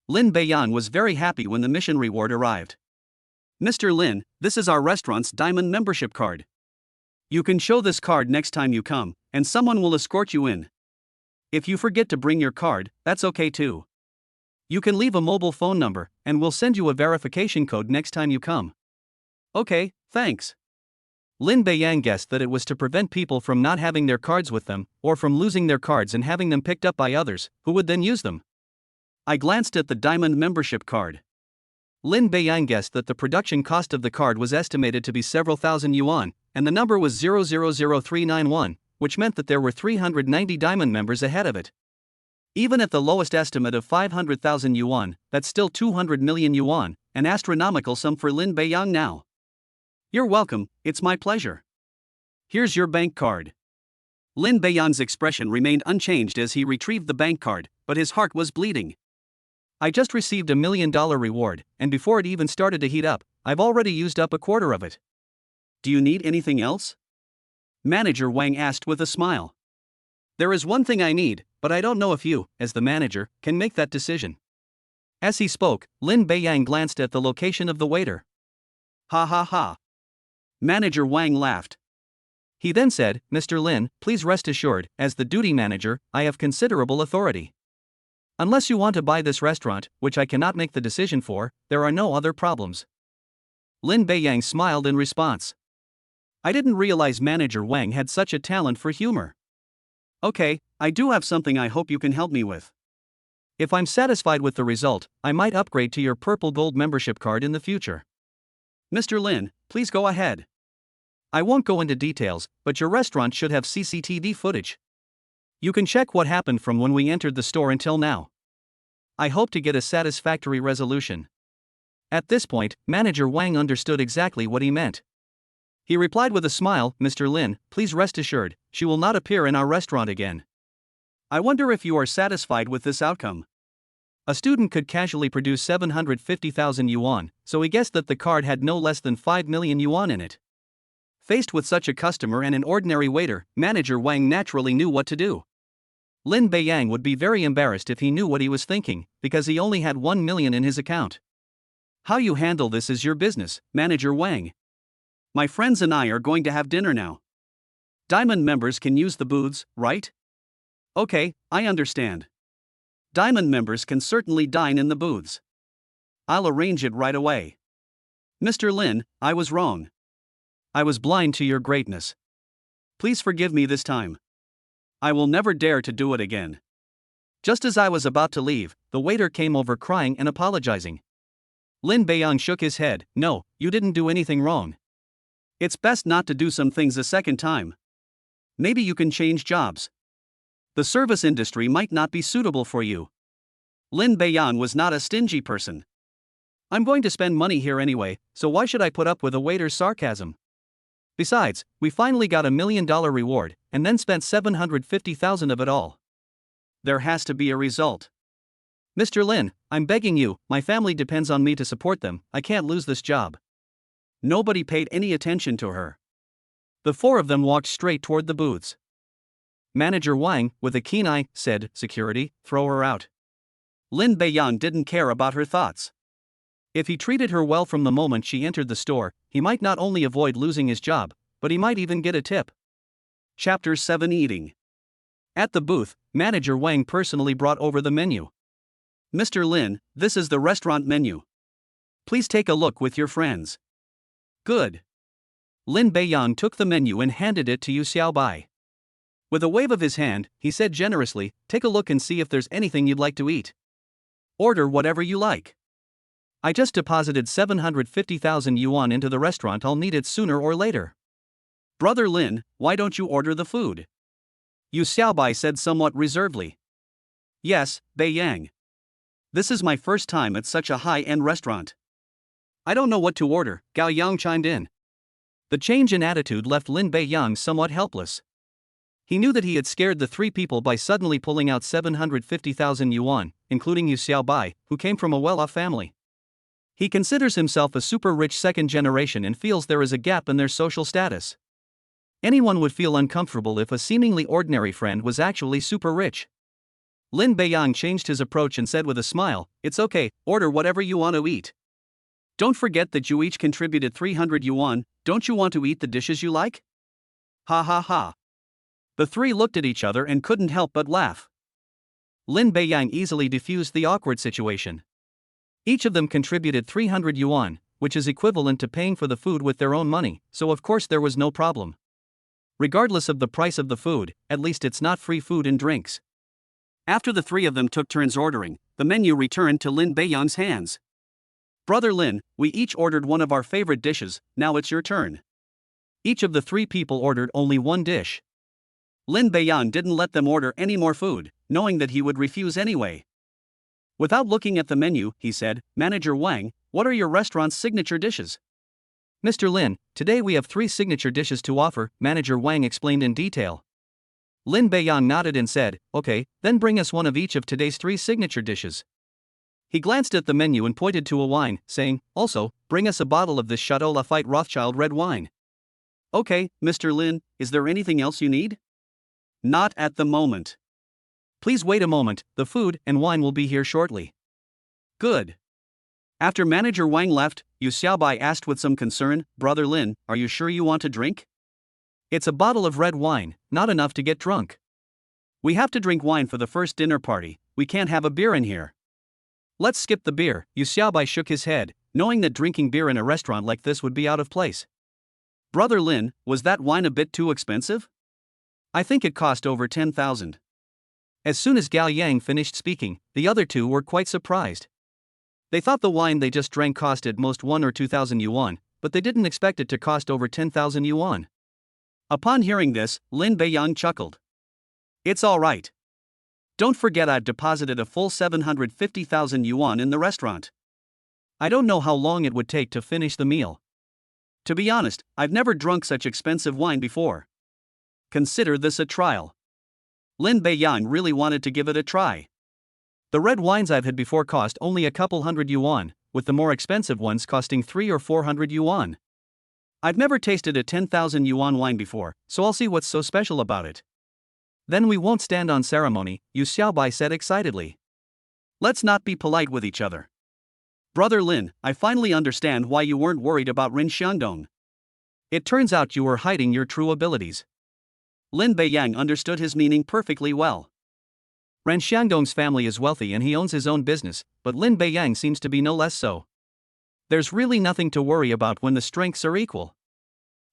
Lin Beiyang was very happy when the mission reward arrived. "Mr. Lin, this is our restaurant's diamond membership card. You can show this card next time you come, and someone will escort you in. If you forget to bring your card, that's okay too. You can leave a mobile phone number, and we'll send you a verification code next time you come." "Okay, thanks." Lin Beiyang guessed that it was to prevent people from not having their cards with them, or from losing their cards and having them picked up by others, who would then use them. I glanced at the diamond membership card. Lin Beiyang guessed that the production cost of the card was estimated to be several thousand yuan, and the number was 000391, which meant that there were 390 diamond members ahead of it. Even at the lowest estimate of 500,000 yuan, that's still 200 million yuan, an astronomical sum for Lin Beiyang now. "You're welcome, it's my pleasure. Here's your bank card." Lin Beiyang's expression remained unchanged as he retrieved the bank card, but his heart was bleeding. "I just received $1 million reward, and before it even started to heat up, I've already used up a quarter of it. Do you need anything else?" Manager Wang asked with a smile. "There is one thing I need, but I don't know if you, as the manager, can make that decision." As he spoke, Lin Beiyang glanced at the location of the waiter. "Ha ha ha." Manager Wang laughed. He then said, "Mr. Lin, please rest assured, as the duty manager, I have considerable authority. Unless you want to buy this restaurant, which I cannot make the decision for, there are no other problems." Lin Beiyang smiled in response. I didn't realize Manager Wang had such a talent for humor. "Okay, I do have something I hope you can help me with. If I'm satisfied with the result, I might upgrade to your purple gold membership card in the future." "Mr. Lin, please go ahead. I won't go into details, but your restaurant should have CCTV footage. You can check what happened from when we entered the store until now. I hope to get a satisfactory resolution." At this point, Manager Wang understood exactly what he meant. He replied with a smile, "Mr. Lin, please rest assured, she will not appear in our restaurant again. I wonder if you are satisfied with this outcome." A student could casually produce 750,000 yuan, so he guessed that the card had no less than 5 million yuan in it. Faced with such a customer and an ordinary waiter, Manager Wang naturally knew what to do. Lin Beiyang would be very embarrassed if he knew what he was thinking, because he only had 1 million in his account. How you handle this is your business, Manager Wang. My friends and I are going to have dinner now. Diamond members can use the booths, right? Okay, I understand. Diamond members can certainly dine in the booths. I'll arrange it right away. Mr. Lin, I was wrong. I was blind to your greatness. Please forgive me this time. I will never dare to do it again. Just as I was about to leave, the waiter came over crying and apologizing. Lin Beiyang shook his head. No, you didn't do anything wrong. It's best not to do some things a second time. Maybe you can change jobs. The service industry might not be suitable for you. Lin Beiyang was not a stingy person. I'm going to spend money here anyway, so why should I put up with a waiter's sarcasm? Besides, we finally got $1 million reward, and then spent 750,000 of it all. There has to be a result. Mr. Lin, I'm begging you, my family depends on me to support them, I can't lose this job. Nobody paid any attention to her. The four of them walked straight toward the booths. Manager Wang, with a keen eye, said, "Security, throw her out." Lin Beiyang didn't care about her thoughts. If he treated her well from the moment she entered the store, he might not only avoid losing his job, but he might even get a tip. Chapter 7 Eating. At the booth, Manager Wang personally brought over the menu. Mr. Lin, this is the restaurant menu. Please take a look with your friends. Good. Lin Beiyang took the menu and handed it to Yu Xiaobai. With a wave of his hand, he said generously, "Take a look and see if there's anything you'd like to eat. Order whatever you like. I just deposited 750,000 yuan into the restaurant, I'll need it sooner or later." "Brother Lin, why don't you order the food?" Yu Xiaobai said somewhat reservedly. "Yes, Beiyang. This is my first time at such a high-end restaurant. I don't know what to order," Gao Yang chimed in. The change in attitude left Lin Beiyang somewhat helpless. He knew that he had scared the three people by suddenly pulling out 750,000 yuan, including Yu Xiaobai, who came from a well-off family. He considers himself a super-rich second generation and feels there is a gap in their social status. Anyone would feel uncomfortable if a seemingly ordinary friend was actually super rich. Lin Beiyang changed his approach and said with a smile, "It's okay, order whatever you want to eat. Don't forget that you each contributed 300 yuan, don't you want to eat the dishes you like?" Ha ha ha. The three looked at each other and couldn't help but laugh. Lin Beiyang easily diffused the awkward situation. Each of them contributed 300 yuan, which is equivalent to paying for the food with their own money, so of course there was no problem. Regardless of the price of the food, at least it's not free food and drinks. After the three of them took turns ordering, the menu returned to Lin Beiyang's hands. "Brother Lin, we each ordered one of our favorite dishes, now it's your turn." Each of the three people ordered only one dish. Lin Beiyang didn't let them order any more food, knowing that he would refuse anyway. Without looking at the menu, he said, "Manager Wang, what are your restaurant's signature dishes?" "Mr. Lin, today we have 3 signature dishes to offer," Manager Wang explained in detail. Lin Beiyang nodded and said, "Okay, then bring us one of each of today's 3 signature dishes." He glanced at the menu and pointed to a wine, saying, "Also, bring us a bottle of this Chateau Lafite Rothschild red wine." "Okay, Mr. Lin, is there anything else you need?" "Not at the moment." "Please wait a moment, the food and wine will be here shortly." "Good." After Manager Wang left, Yu Xiaobai asked with some concern, "Brother Lin, are you sure you want to drink? It's a bottle of red wine, not enough to get drunk. We have to drink wine for the first dinner party, we can't have a beer in here." "Let's skip the beer," Yu Xiaobai shook his head, knowing that drinking beer in a restaurant like this would be out of place. "Brother Lin, was that wine a bit too expensive? I think it cost over 10,000. As soon as Gao Yang finished speaking, the other two were quite surprised. They thought the wine they just drank cost at most 1 or 2,000 yuan, but they didn't expect it to cost over 10,000 yuan. Upon hearing this, Lin Beiyang chuckled. "It's all right. Don't forget I've deposited a full 750,000 yuan in the restaurant. I don't know how long it would take to finish the meal. To be honest, I've never drunk such expensive wine before. Consider this a trial." Lin Beiyang really wanted to give it a try. "The red wines I've had before cost only a couple hundred yuan, with the more expensive ones costing 300 or 400 yuan. I've never tasted a 10,000 yuan wine before, so I'll see what's so special about it." Then we won't stand on ceremony, Yu Xiaobai said excitedly. Let's not be polite with each other. Brother Lin, I finally understand why you weren't worried about Rin Xiangdong. It turns out you were hiding your true abilities. Lin Beiyang understood his meaning perfectly well. Ren Xiangdong's family is wealthy and he owns his own business, but Lin Beiyang seems to be no less so. There's really nothing to worry about when the strengths are equal.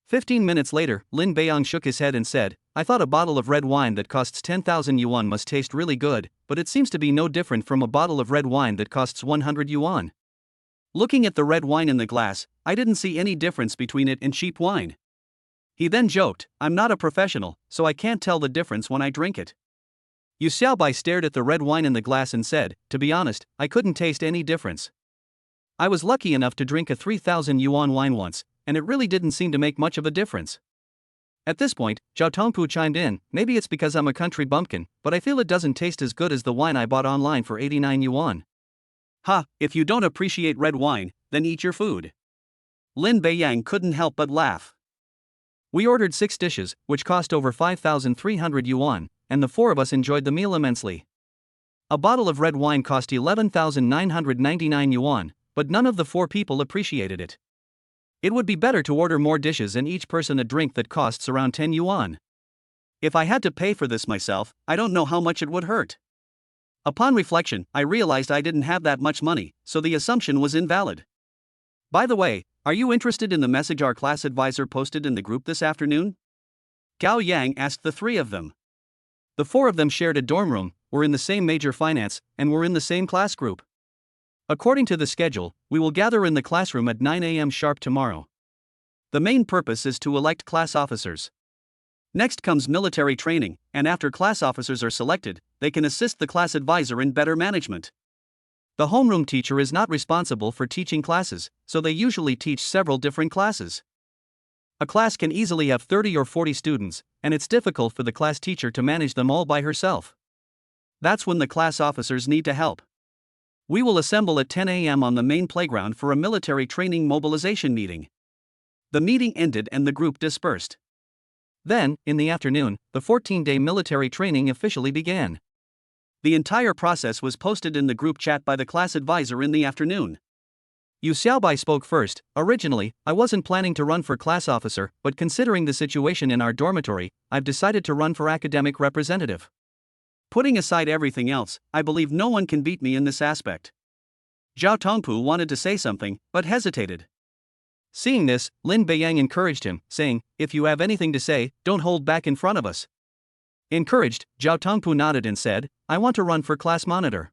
15 minutes later, Lin Beiyang shook his head and said, I thought a bottle of red wine that costs 10,000 yuan must taste really good, but it seems to be no different from a bottle of red wine that costs 100 yuan. Looking at the red wine in the glass, I didn't see any difference between it and cheap wine. He then joked, I'm not a professional, so I can't tell the difference when I drink it. Yu Xiaobai stared at the red wine in the glass and said, to be honest, I couldn't taste any difference. I was lucky enough to drink a 3,000 yuan wine once, and it really didn't seem to make much of a difference. At this point, Zhao Tongpu chimed in, maybe it's because I'm a country bumpkin, but I feel it doesn't taste as good as the wine I bought online for 89 yuan. Ha, if you don't appreciate red wine, then eat your food. Lin Beiyang couldn't help but laugh. We ordered 6 dishes, which cost over 5,300 yuan, and the 4 of us enjoyed the meal immensely. A bottle of red wine cost 11,999 yuan, but none of the 4 people appreciated it. It would be better to order more dishes and each person a drink that costs around 10 yuan. If I had to pay for this myself, I don't know how much it would hurt. Upon reflection, I realized I didn't have that much money, so the assumption was invalid. By the way, are you interested in the message our class advisor posted in the group this afternoon? Gao Yang asked the 3 of them. The 4 of them shared a dorm room, were in the same major finance, and were in the same class group. According to the schedule, we will gather in the classroom at 9 a.m. sharp tomorrow. The main purpose is to elect class officers. Next comes military training, and after class officers are selected, they can assist the class advisor in better management. The homeroom teacher is not responsible for teaching classes, so they usually teach several different classes. A class can easily have 30 or 40 students, and it's difficult for the class teacher to manage them all by herself. That's when the class officers need to help. We will assemble at 10 a.m. on the main playground for a military training mobilization meeting. The meeting ended and the group dispersed. Then, in the afternoon, the 14-day military training officially began. The entire process was posted in the group chat by the class advisor in the afternoon. Yu Xiaobai spoke first. Originally, I wasn't planning to run for class officer, but considering the situation in our dormitory, I've decided to run for academic representative. Putting aside everything else, I believe no one can beat me in this aspect. Zhao Tongpu wanted to say something, but hesitated. Seeing this, Lin Beiyang encouraged him, saying, if you have anything to say, don't hold back in front of us. Encouraged, Zhao Tongpu nodded and said, I want to run for class monitor.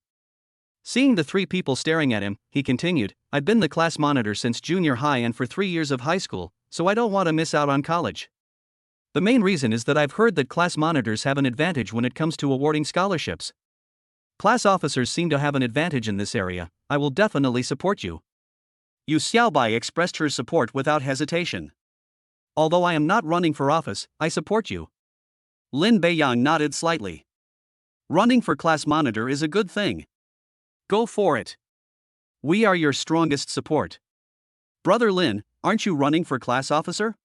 Seeing the 3 people staring at him, he continued, I've been the class monitor since junior high and for 3 years of high school, so I don't want to miss out on college. The main reason is that I've heard that class monitors have an advantage when it comes to awarding scholarships. Class officers seem to have an advantage in this area. I will definitely support you. Yu Xiaobai expressed her support without hesitation. Although I am not running for office, I support you. Lin Beiyang nodded slightly. Running for class monitor is a good thing. Go for it. We are your strongest support. Brother Lin, aren't you running for class officer?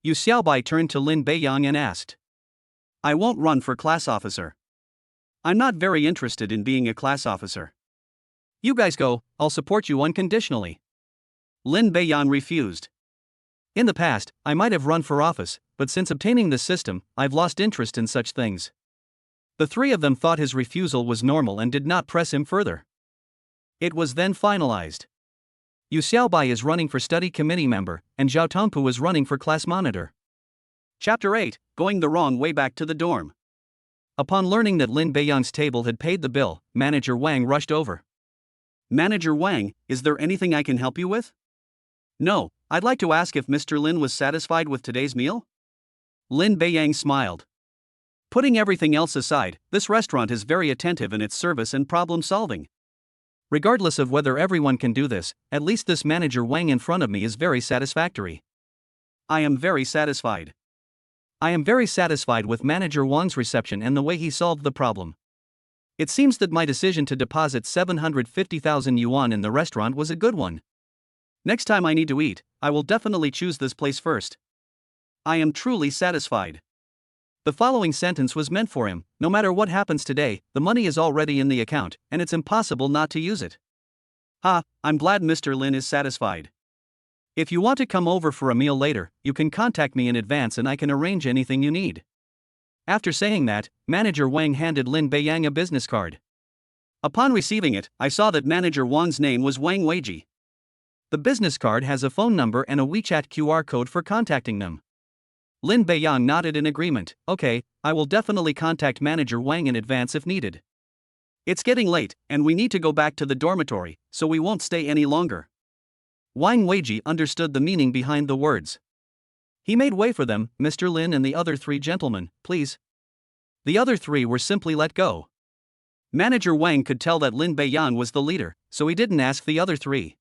Yu Xiaobai turned to Lin Beiyang and asked. I won't run for class officer. I'm not very interested in being a class officer. You guys go, I'll support you unconditionally. Lin Beiyang refused. In the past, I might have run for office, but since obtaining this system, I've lost interest in such things. The 3 of them thought his refusal was normal and did not press him further. It was then finalized. Yu Xiaobai is running for study committee member, and Zhao Tongpu is running for class monitor. Chapter 8, Going the Wrong Way Back to the Dorm. Upon learning that Lin Beiyang's table had paid the bill, Manager Wang rushed over. Manager Wang, is there anything I can help you with? No, I'd like to ask if Mr. Lin was satisfied with today's meal? Lin Beiyang smiled. Putting everything else aside, this restaurant is very attentive in its service and problem solving. Regardless of whether everyone can do this, at least this Manager Wang in front of me is very satisfactory. I am very satisfied. I am very satisfied with Manager Wang's reception and the way he solved the problem. It seems that my decision to deposit 750,000 yuan in the restaurant was a good one. Next time I need to eat, I will definitely choose this place first. I am truly satisfied. The following sentence was meant for him: no matter what happens today, the money is already in the account, and it's impossible not to use it. Ha, I'm glad Mr. Lin is satisfied. If you want to come over for a meal later, you can contact me in advance and I can arrange anything you need. After saying that, Manager Wang handed Lin Beiyang a business card. Upon receiving it, I saw that Manager Wang's name was Wang Weiji. The business card has a phone number and a WeChat QR code for contacting them. Lin Beiyang nodded in agreement. Okay, I will definitely contact Manager Wang in advance if needed. It's getting late, and we need to go back to the dormitory, so we won't stay any longer. Wang Weiji understood the meaning behind the words. He made way for them. Mr. Lin and the other 3 gentlemen, please. The other 3 were simply let go. Manager Wang could tell that Lin Beiyang was the leader, so he didn't ask the other 3.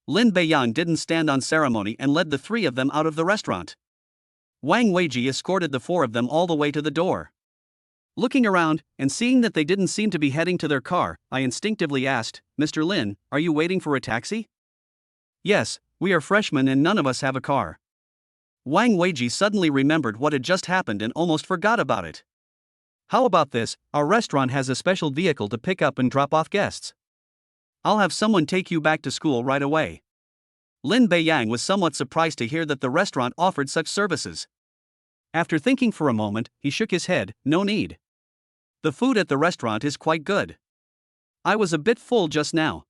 Lin Beiyang didn't stand on ceremony and led the 3 of them out of the restaurant. Wang Weiji escorted the 4 of them all the way to the door. Looking around, and seeing that they didn't seem to be heading to their car, I instinctively asked, Mr. Lin, are you waiting for a taxi? Yes, we are freshmen and none of us have a car. Wang Weiji suddenly remembered what had just happened and almost forgot about it. How about this? Our restaurant has a special vehicle to pick up and drop off guests. I'll have someone take you back to school right away. Lin Beiyang was somewhat surprised to hear that the restaurant offered such services. After thinking for a moment, he shook his head. No need. The food at the restaurant is quite good. I was a bit full just now.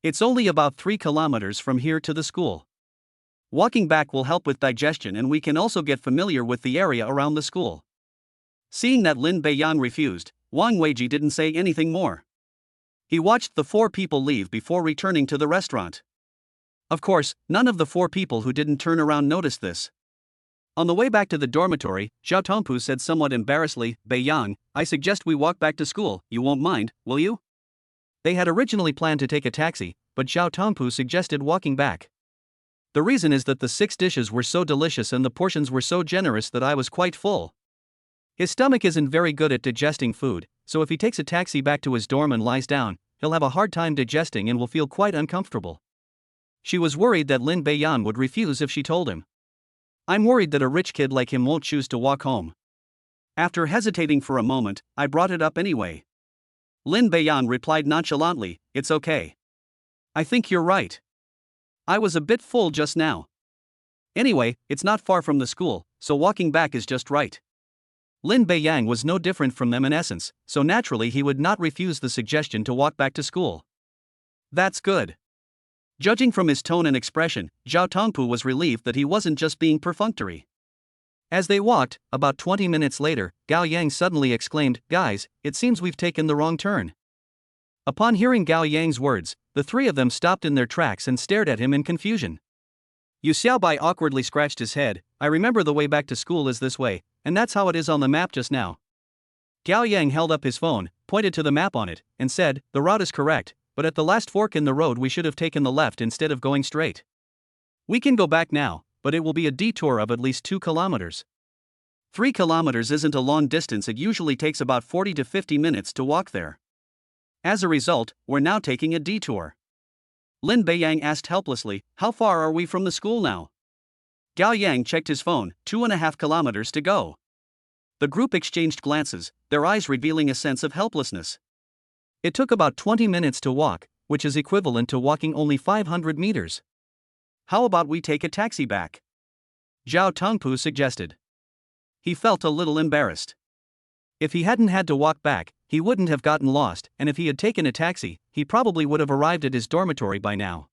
It's only about 3 kilometers from here to the school. Walking back will help with digestion and we can also get familiar with the area around the school. Seeing that Lin Beiyang refused, Wang Weiji didn't say anything more. He watched the 4 people leave before returning to the restaurant. Of course, none of the 4 people who didn't turn around noticed this. On the way back to the dormitory, Zhao Tongpu said somewhat embarrassedly, Beiyang, I suggest we walk back to school, you won't mind, will you? They had originally planned to take a taxi, but Zhao Tongpu suggested walking back. The reason is that the 6 dishes were so delicious and the portions were so generous that I was quite full. His stomach isn't very good at digesting food, so if he takes a taxi back to his dorm and lies down, he'll have a hard time digesting and will feel quite uncomfortable. She was worried that Lin Beiyang would refuse if she told him. I'm worried that a rich kid like him won't choose to walk home. After hesitating for a moment, I brought it up anyway. Lin Beiyang replied nonchalantly, it's okay. I think you're right. I was a bit full just now. Anyway, it's not far from the school, so walking back is just right. Lin Beiyang was no different from them in essence, so naturally he would not refuse the suggestion to walk back to school. That's good. Judging from his tone and expression, Zhao Tongpu was relieved that he wasn't just being perfunctory. As they walked, about 20 minutes later, Gao Yang suddenly exclaimed, Guys, it seems we've taken the wrong turn. Upon hearing Gao Yang's words, the 3 of them stopped in their tracks and stared at him in confusion. Yu Xiaobai awkwardly scratched his head. I remember the way back to school is this way, and that's how it is on the map just now. Gao Yang held up his phone, pointed to the map on it, and said, the route is correct, but at the last fork in the road we should have taken the left instead of going straight. We can go back now, but it will be a detour of at least 2 kilometers. 3 kilometers isn't a long distance, it usually takes about 40 to 50 minutes to walk there. As a result, we're now taking a detour. Lin Beiyang asked helplessly, how far are we from the school now? Gao Yang checked his phone, 2.5 kilometers to go. The group exchanged glances, their eyes revealing a sense of helplessness. It took about 20 minutes to walk, which is equivalent to walking only 500 meters. How about we take a taxi back? Zhao Tongpu suggested. He felt a little embarrassed. If he hadn't had to walk back, he wouldn't have gotten lost, and if he had taken a taxi, he probably would have arrived at his dormitory by now.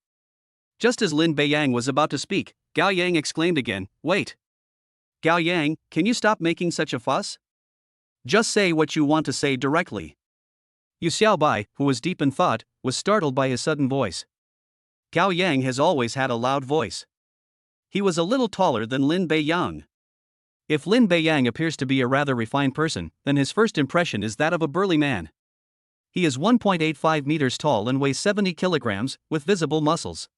Just as Lin Beiyang was about to speak, Gao Yang exclaimed again, wait. Gao Yang, can you stop making such a fuss? Just say what you want to say directly. Yu Xiaobai, who was deep in thought, was startled by his sudden voice. Gao Yang has always had a loud voice. He was a little taller than Lin Beiyang. If Lin Beiyang appears to be a rather refined person, then his first impression is that of a burly man. He is 1.85 meters tall and weighs 70 kilograms, with visible muscles.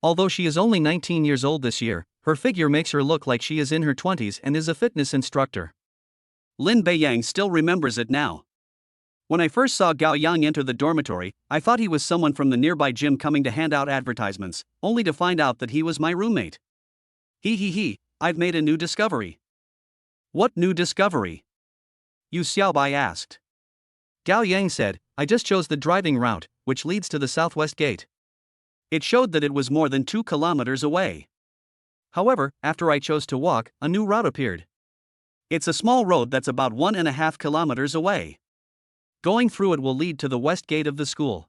Although she is only 19 years old this year, her figure makes her look like she is in her 20s and is a fitness instructor. Lin Beiyang still remembers it now. When I first saw Gao Yang enter the dormitory, I thought he was someone from the nearby gym coming to hand out advertisements, only to find out that he was my roommate. I've made a new discovery. What new discovery? Yu Xiaobai asked. Gao Yang said, I just chose the driving route, which leads to the southwest gate. It showed that it was more than 2 kilometers away. However, after I chose to walk, a new route appeared. It's a small road that's about 1.5 kilometers away. Going through it will lead to the west gate of the school.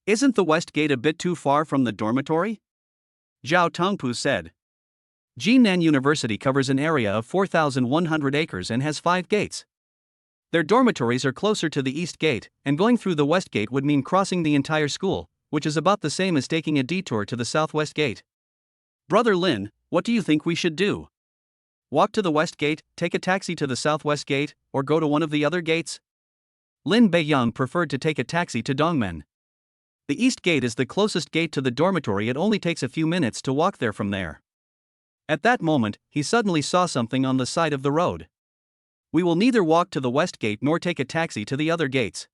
Isn't the west gate a bit too far from the dormitory? Zhao Tongpu said. Jinan University covers an area of 4,100 acres and has 5 gates. Their dormitories are closer to the east gate, and going through the west gate would mean crossing the entire school, which is about the same as taking a detour to the southwest gate. Brother Lin, what do you think we should do? Walk to the west gate, take a taxi to the southwest gate, or go to one of the other gates? Lin Beiyang preferred to take a taxi to Dongmen. The east gate is the closest gate to the dormitory. It only takes a few minutes to walk there from there. At that moment, he suddenly saw something on the side of the road. We will neither walk to the west gate nor take a taxi to the other gates.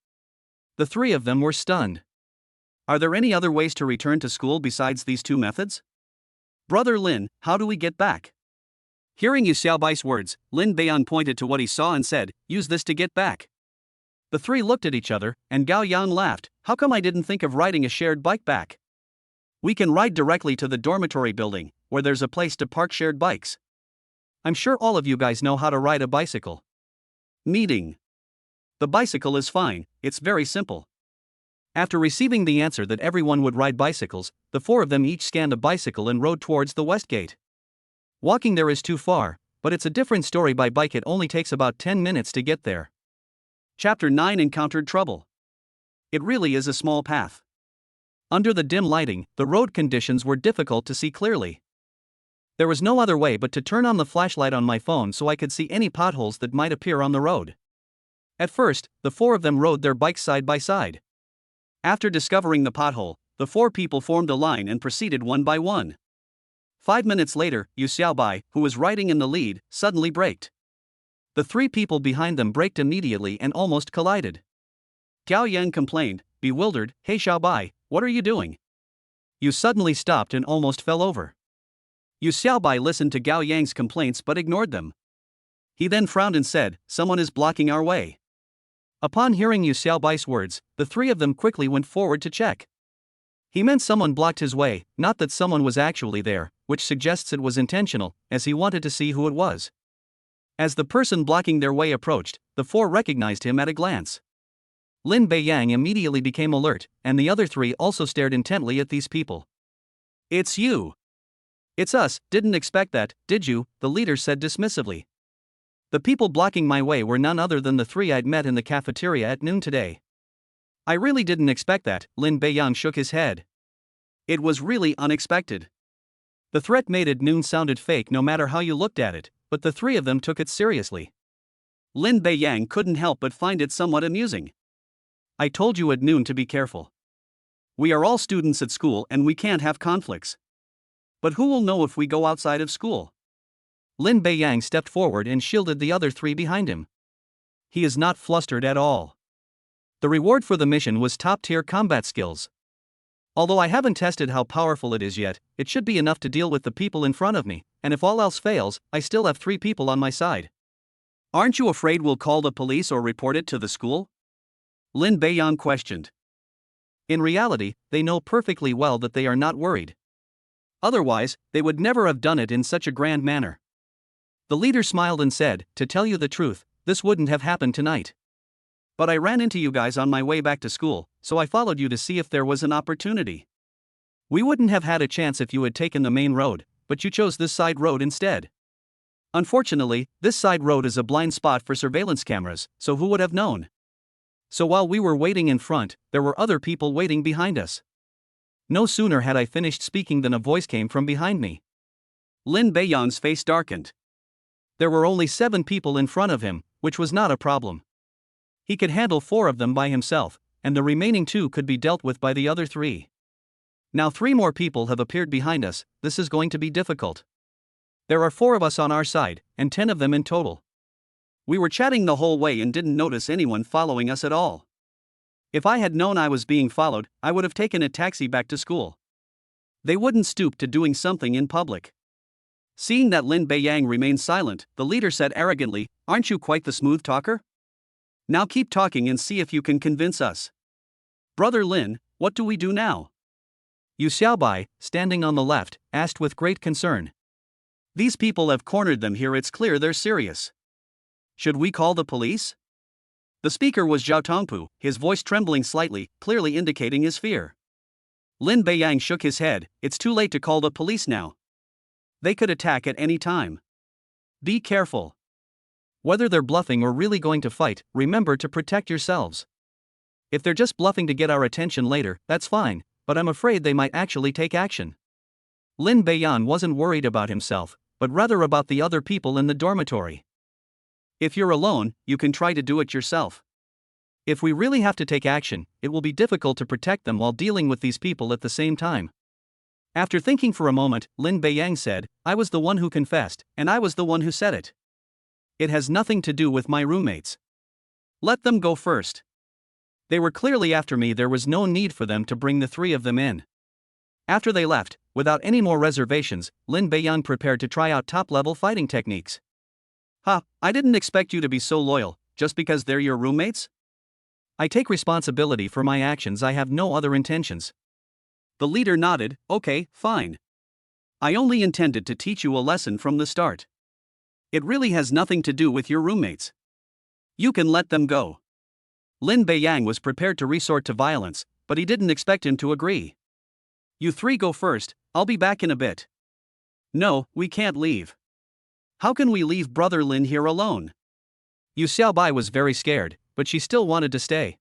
The 3 of them were stunned. Are there any other ways to return to school besides these 2 methods? Brother Lin, how do we get back? Hearing Yu Xiaobai's words, Lin Beiyang pointed to what he saw and said, use this to get back. The 3 looked at each other, and Gao Yang laughed. How come I didn't think of riding a shared bike back? We can ride directly to the dormitory building, where there's a place to park shared bikes. I'm sure all of you guys know how to ride a bicycle. Meeting. The bicycle is fine, it's very simple. After receiving the answer that everyone would ride bicycles, the 4 of them each scanned a bicycle and rode towards the west gate. Walking there is too far, but it's a different story. By bike it only takes about 10 minutes to get there. Chapter 9 Encountered Trouble. It really is a small path. Under the dim lighting, the road conditions were difficult to see clearly. There was no other way but to turn on the flashlight on my phone so I could see any potholes that might appear on the road. At first, the 4 of them rode their bikes side by side. After discovering the pothole, the 4 people formed a line and proceeded one by one. 5 minutes later, Yu Xiaobai, who was riding in the lead, suddenly braked. The 3 people behind them braked immediately and almost collided. Gao Yang complained, bewildered, Hey Xiaobai, what are you doing? You suddenly stopped and almost fell over. Yu Xiaobai listened to Gao Yang's complaints but ignored them. He then frowned and said, someone is blocking our way. Upon hearing Yu Xiaobai's words, the 3 of them quickly went forward to check. He meant someone blocked his way, not that someone was actually there, which suggests it was intentional, as he wanted to see who it was. As the person blocking their way approached, the 4 recognized him at a glance. Lin Beiyang immediately became alert, and the other 3 also stared intently at these people. It's you. It's us, didn't expect that, did you? The leader said dismissively. The people blocking my way were none other than the 3 I'd met in the cafeteria at noon today. I really didn't expect that, Lin Beiyang shook his head. It was really unexpected. The threat made at noon sounded fake no matter how you looked at it, but the 3 of them took it seriously. Lin Beiyang couldn't help but find it somewhat amusing. I told you at noon to be careful. We are all students at school and we can't have conflicts. But who will know if we go outside of school? Lin Beiyang stepped forward and shielded the other 3 behind him. He is not flustered at all. The reward for the mission was top-tier combat skills. Although I haven't tested how powerful it is yet, it should be enough to deal with the people in front of me, and if all else fails, I still have 3 people on my side. Aren't you afraid we'll call the police or report it to the school? Lin Beiyang questioned. In reality, they know perfectly well that they are not worried. Otherwise, they would never have done it in such a grand manner. The leader smiled and said, to tell you the truth, this wouldn't have happened tonight. But I ran into you guys on my way back to school, so I followed you to see if there was an opportunity. We wouldn't have had a chance if you had taken the main road, but you chose this side road instead. Unfortunately, this side road is a blind spot for surveillance cameras, so who would have known? So while we were waiting in front, there were other people waiting behind us. No sooner had I finished speaking than a voice came from behind me. Lin Beiyang's face darkened. There were only 7 people in front of him, which was not a problem. He could handle 4 of them by himself, and the remaining 2 could be dealt with by the other 3. Now 3 more people have appeared behind us. This is going to be difficult. There are 4 of us on our side, and 10 of them in total. We were chatting the whole way and didn't notice anyone following us at all. If I had known I was being followed, I would have taken a taxi back to school. They wouldn't stoop to doing something in public. Seeing that Lin Beiyang remained silent, the leader said arrogantly, "Aren't you quite the smooth talker? Now keep talking and see if you can convince us." "Brother Lin, what do we do now?" Yu Xiaobai, standing on the left, asked with great concern. "These people have cornered them here, it's clear they're serious. Should we call the police?" The speaker was Zhao Tongpu, his voice trembling slightly, clearly indicating his fear. Lin Beiyang shook his head. "It's too late to call the police now. They could attack at any time. Be careful. Whether they're bluffing or really going to fight, remember to protect yourselves. If they're just bluffing to get our attention later, that's fine, but I'm afraid they might actually take action." Lin Beiyang wasn't worried about himself, but rather about the other people in the dormitory. "If you're alone, you can try to do it yourself. If we really have to take action, it will be difficult to protect them while dealing with these people at the same time." After thinking for a moment, Lin Beiyang said, "I was the one who confessed, and I was the one who said it. It has nothing to do with my roommates. Let them go first. They were clearly after me, there was no need for them to bring the three of them in." After they left, without any more reservations, Lin Beiyang prepared to try out top-level fighting techniques. "Ha, I didn't expect you to be so loyal, just because they're your roommates? I take responsibility for my actions, I have no other intentions." The leader nodded. "Okay, fine. I only intended to teach you a lesson from the start. It really has nothing to do with your roommates. You can let them go." Lin Beiyang was prepared to resort to violence, but he didn't expect him to agree. "You three go first, I'll be back in a bit." "No, we can't leave. How can we leave Brother Lin here alone?" Yu Xiaobai was very scared, but she still wanted to stay.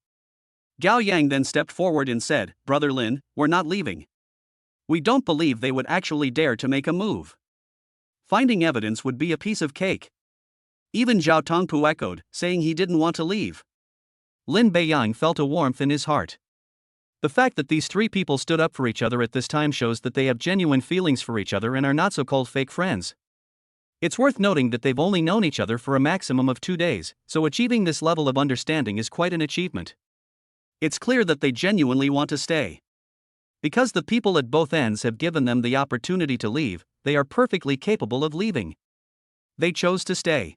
Gao Yang then stepped forward and said, "Brother Lin, we're not leaving. We don't believe they would actually dare to make a move. Finding evidence would be a piece of cake." Even Zhao Tongpu echoed, saying he didn't want to leave. Lin Beiyang felt a warmth in his heart. The fact that these three people stood up for each other at this time shows that they have genuine feelings for each other and are not so-called fake friends. It's worth noting that they've only known each other for a maximum of 2 days, so achieving this level of understanding is quite an achievement. It's clear that they genuinely want to stay. Because the people at both ends have given them the opportunity to leave, they are perfectly capable of leaving. They chose to stay.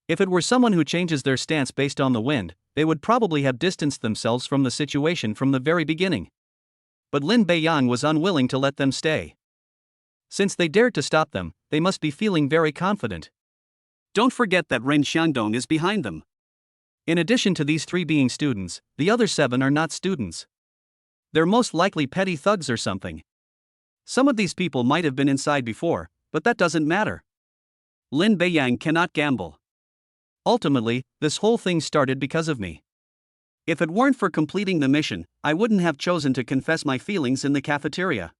If it were someone who changes their stance based on the wind, they would probably have distanced themselves from the situation from the very beginning. But Lin Beiyang was unwilling to let them stay. Since they dared to stop them, they must be feeling very confident. Don't forget that Ren Xiangdong is behind them. In addition to these three being students, the other 7 are not students. They're most likely petty thugs or something. Some of these people might have been inside before, but that doesn't matter. Lin Beiyang cannot gamble. Ultimately, this whole thing started because of me. If it weren't for completing the mission, I wouldn't have chosen to confess my feelings in the cafeteria.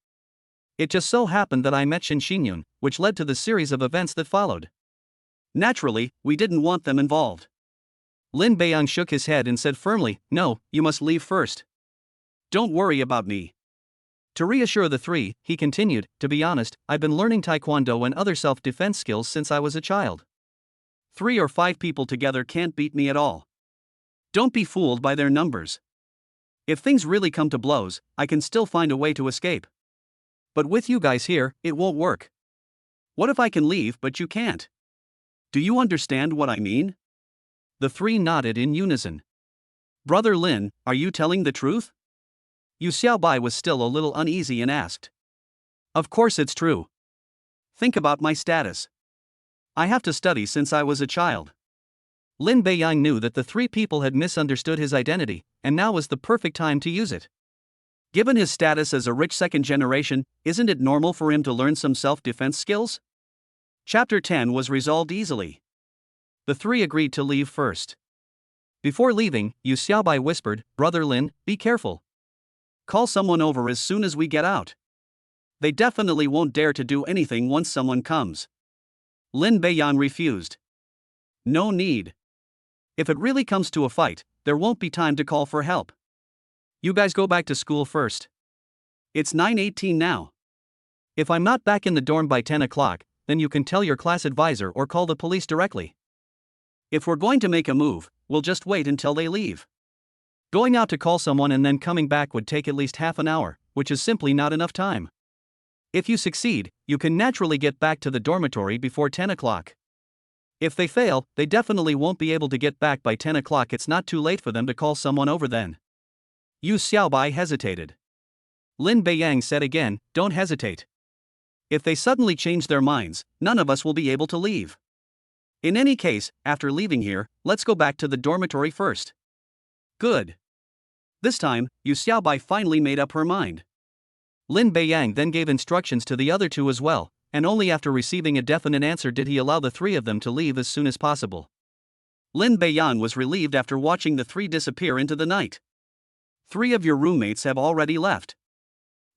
It just so happened that I met Shin Xinyun, which led to the series of events that followed. Naturally, we didn't want them involved." Lin Beiyang shook his head and said firmly, "No, you must leave first. Don't worry about me." To reassure the three, he continued, "To be honest, I've been learning Taekwondo and other self-defense skills since I was a child. 3 or 5 people together can't beat me at all. Don't be fooled by their numbers. If things really come to blows, I can still find a way to escape. But with you guys here, it won't work. What if I can leave but you can't? Do you understand what I mean?" The three nodded in unison. "Brother Lin, are you telling the truth?" Yu Xiaobai was still a little uneasy and asked. "Of course it's true. Think about my status. I have to study since I was a child." Lin Beiyang knew that the three people had misunderstood his identity, and now was the perfect time to use it. Given his status as a rich second generation, isn't it normal for him to learn some self-defense skills? Chapter 10 was resolved easily. The three agreed to leave first. Before leaving, Yu Xiaobai whispered, "Brother Lin, be careful. Call someone over as soon as we get out. They definitely won't dare to do anything once someone comes." Lin Beiyang refused. "No need. If it really comes to a fight, there won't be time to call for help. You guys go back to school first. It's 9:18 now. If I'm not back in the dorm by 10 o'clock, then you can tell your class advisor or call the police directly. If we're going to make a move, we'll just wait until they leave. Going out to call someone and then coming back would take at least half an hour, which is simply not enough time. If you succeed, you can naturally get back to the dormitory before 10 o'clock. If they fail, they definitely won't be able to get back by 10 o'clock. It's not too late for them to call someone over then. Yu Xiaobai hesitated. Lin Beiyang said again, don't hesitate. If they suddenly change their minds, none of us will be able to leave. In any case, after leaving here, let's go back to the dormitory first. Good. This time, Yu Xiaobai finally made up her mind. Lin Beiyang then gave instructions to the other two as well, and only after receiving a definite answer did he allow the three of them to leave as soon as possible. Lin Beiyang was relieved after watching the three disappear into the night. 3 of your roommates have already left.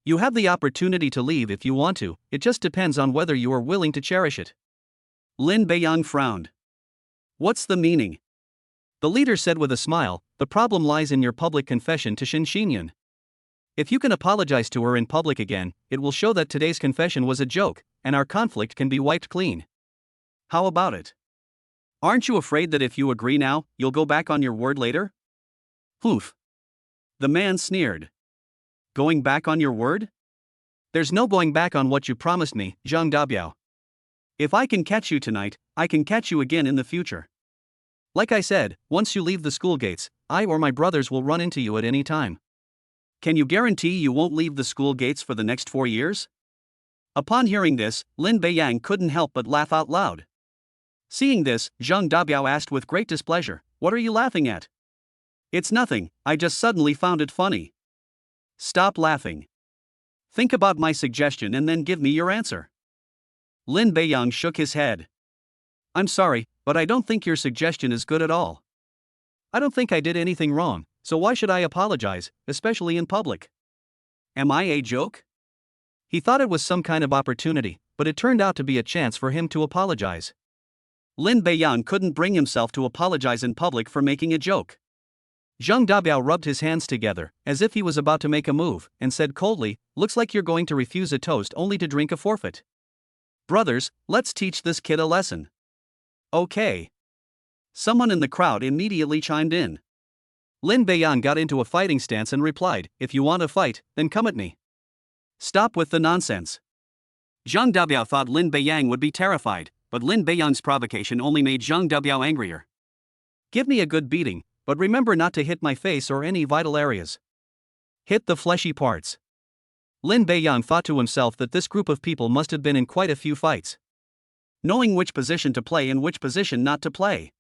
You have the opportunity to leave if you want to, it just depends on whether you are willing to cherish it. Lin Beiyang frowned. What's the meaning? The leader said with a smile, the problem lies in your public confession to Shin Xinyan. If you can apologize to her in public again, it will show that today's confession was a joke, and our conflict can be wiped clean. How about it? Aren't you afraid that if you agree now, you'll go back on your word later? Poof. The man sneered. Going back on your word? There's no going back on what you promised me, Zhang Dabiao. If I can catch you tonight, I can catch you again in the future. Like I said, once you leave the school gates, I or my brothers will run into you at any time. Can you guarantee you won't leave the school gates for the next 4 years? Upon hearing this, Lin Beiyang couldn't help but laugh out loud. Seeing this, Zhang Dabiao asked with great displeasure, what are you laughing at? It's nothing, I just suddenly found it funny. Stop laughing. Think about my suggestion and then give me your answer. Lin Beiyang shook his head. I'm sorry, but I don't think your suggestion is good at all. I don't think I did anything wrong, so why should I apologize, especially in public? Am I a joke? He thought it was some kind of opportunity, but it turned out to be a chance for him to apologize. Lin Beiyang couldn't bring himself to apologize in public for making a joke. Zhang Dabiao rubbed his hands together, as if he was about to make a move, and said coldly, looks like you're going to refuse a toast only to drink a forfeit. Brothers, let's teach this kid a lesson. Okay. Someone in the crowd immediately chimed in. Lin Beiyang got into a fighting stance and replied, if you want to fight, then come at me. Stop with the nonsense. Zhang Dabiao thought Lin Beiyang would be terrified, but Lin Beiyang's provocation only made Zhang Dabiao angrier. Give me a good beating, but remember not to hit my face or any vital areas. Hit the fleshy parts. Lin Beiyang thought to himself that this group of people must have been in quite a few fights, knowing which position to play and which position not to play.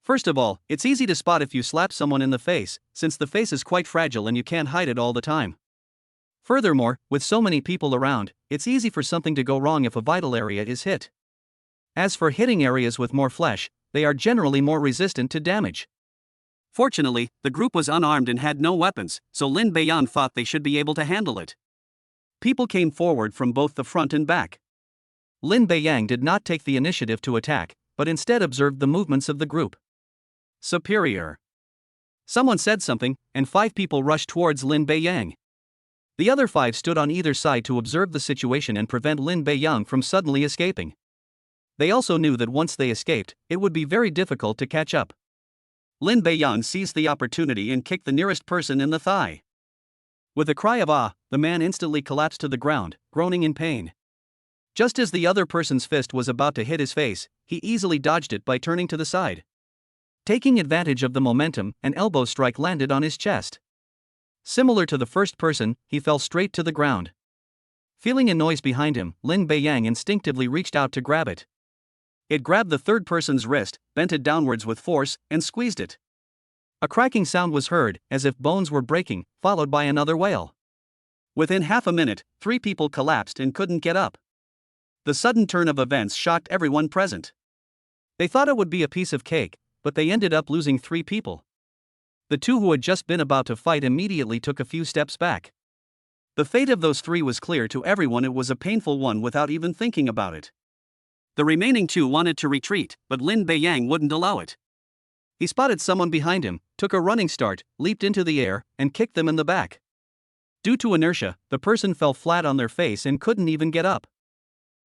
First of all, it's easy to spot if you slap someone in the face, since the face is quite fragile and you can't hide it all the time. Furthermore, with so many people around, it's easy for something to go wrong if a vital area is hit. As for hitting areas with more flesh, they are generally more resistant to damage. Fortunately, the group was unarmed and had no weapons, so Lin Beiyang thought they should be able to handle it. People came forward from both the front and back. Lin Beiyang did not take the initiative to attack, but instead observed the movements of the group. Superior. Someone said something, and 5 people rushed towards Lin Beiyang. The other 5 stood on either side to observe the situation and prevent Lin Beiyang from suddenly escaping. They also knew that once they escaped, it would be very difficult to catch up. Lin Beiyang seized the opportunity and kicked the nearest person in the thigh. With a cry of ah, the man instantly collapsed to the ground, groaning in pain. Just as the other person's fist was about to hit his face, he easily dodged it by turning to the side. Taking advantage of the momentum, an elbow strike landed on his chest. Similar to the first person, he fell straight to the ground. Feeling a noise behind him, Lin Beiyang instinctively reached out to grab it. It grabbed the third person's wrist, bent it downwards with force, and squeezed it. A cracking sound was heard, as if bones were breaking, followed by another wail. Within half a minute, 3 people collapsed and couldn't get up. The sudden turn of events shocked everyone present. They thought it would be a piece of cake, but they ended up losing 3 people. The 2 who had just been about to fight immediately took a few steps back. The fate of those 3 was clear to everyone. It was a painful one without even thinking about it. The remaining 2 wanted to retreat, but Lin Beiyang wouldn't allow it. He spotted someone behind him, took a running start, leaped into the air, and kicked them in the back. Due to inertia, the person fell flat on their face and couldn't even get up.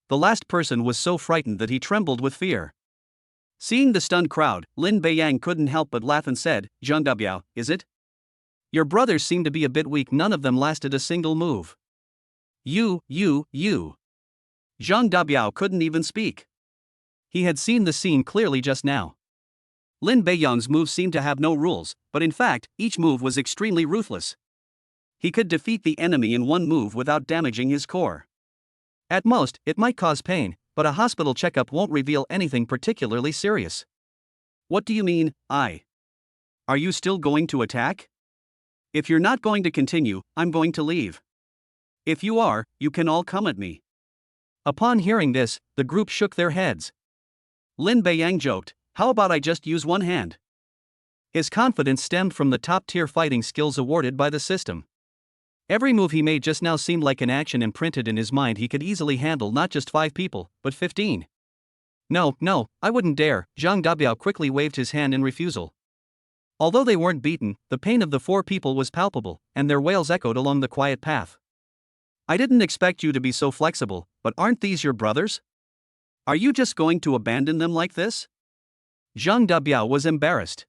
The last person was so frightened that he trembled with fear. Seeing the stunned crowd, Lin Beiyang couldn't help but laugh and said, Zhang Dabiao, is it? Your brothers seem to be a bit weak. None of them lasted a single move. You. Zhang Dabiao couldn't even speak. He had seen the scene clearly just now. Lin Beiyang's moves seemed to have no rules, but in fact, each move was extremely ruthless. He could defeat the enemy in one move without damaging his core. At most, it might cause pain, but a hospital checkup won't reveal anything particularly serious. What do you mean, Are you still going to attack? If you're not going to continue, I'm going to leave. If you are, you can all come at me. Upon hearing this, the group shook their heads. Lin Beiyang joked, how about I just use one hand? His confidence stemmed from the top-tier fighting skills awarded by the system. Every move he made just now seemed like an action imprinted in his mind. He could easily handle not just 5 people, but 15. No, I wouldn't dare. Zhang Dabiao quickly waved his hand in refusal. Although they weren't beaten, the pain of the 4 people was palpable, and their wails echoed along the quiet path. I didn't expect you to be so flexible, but aren't these your brothers? Are you just going to abandon them like this? Zhang Dabiao was embarrassed.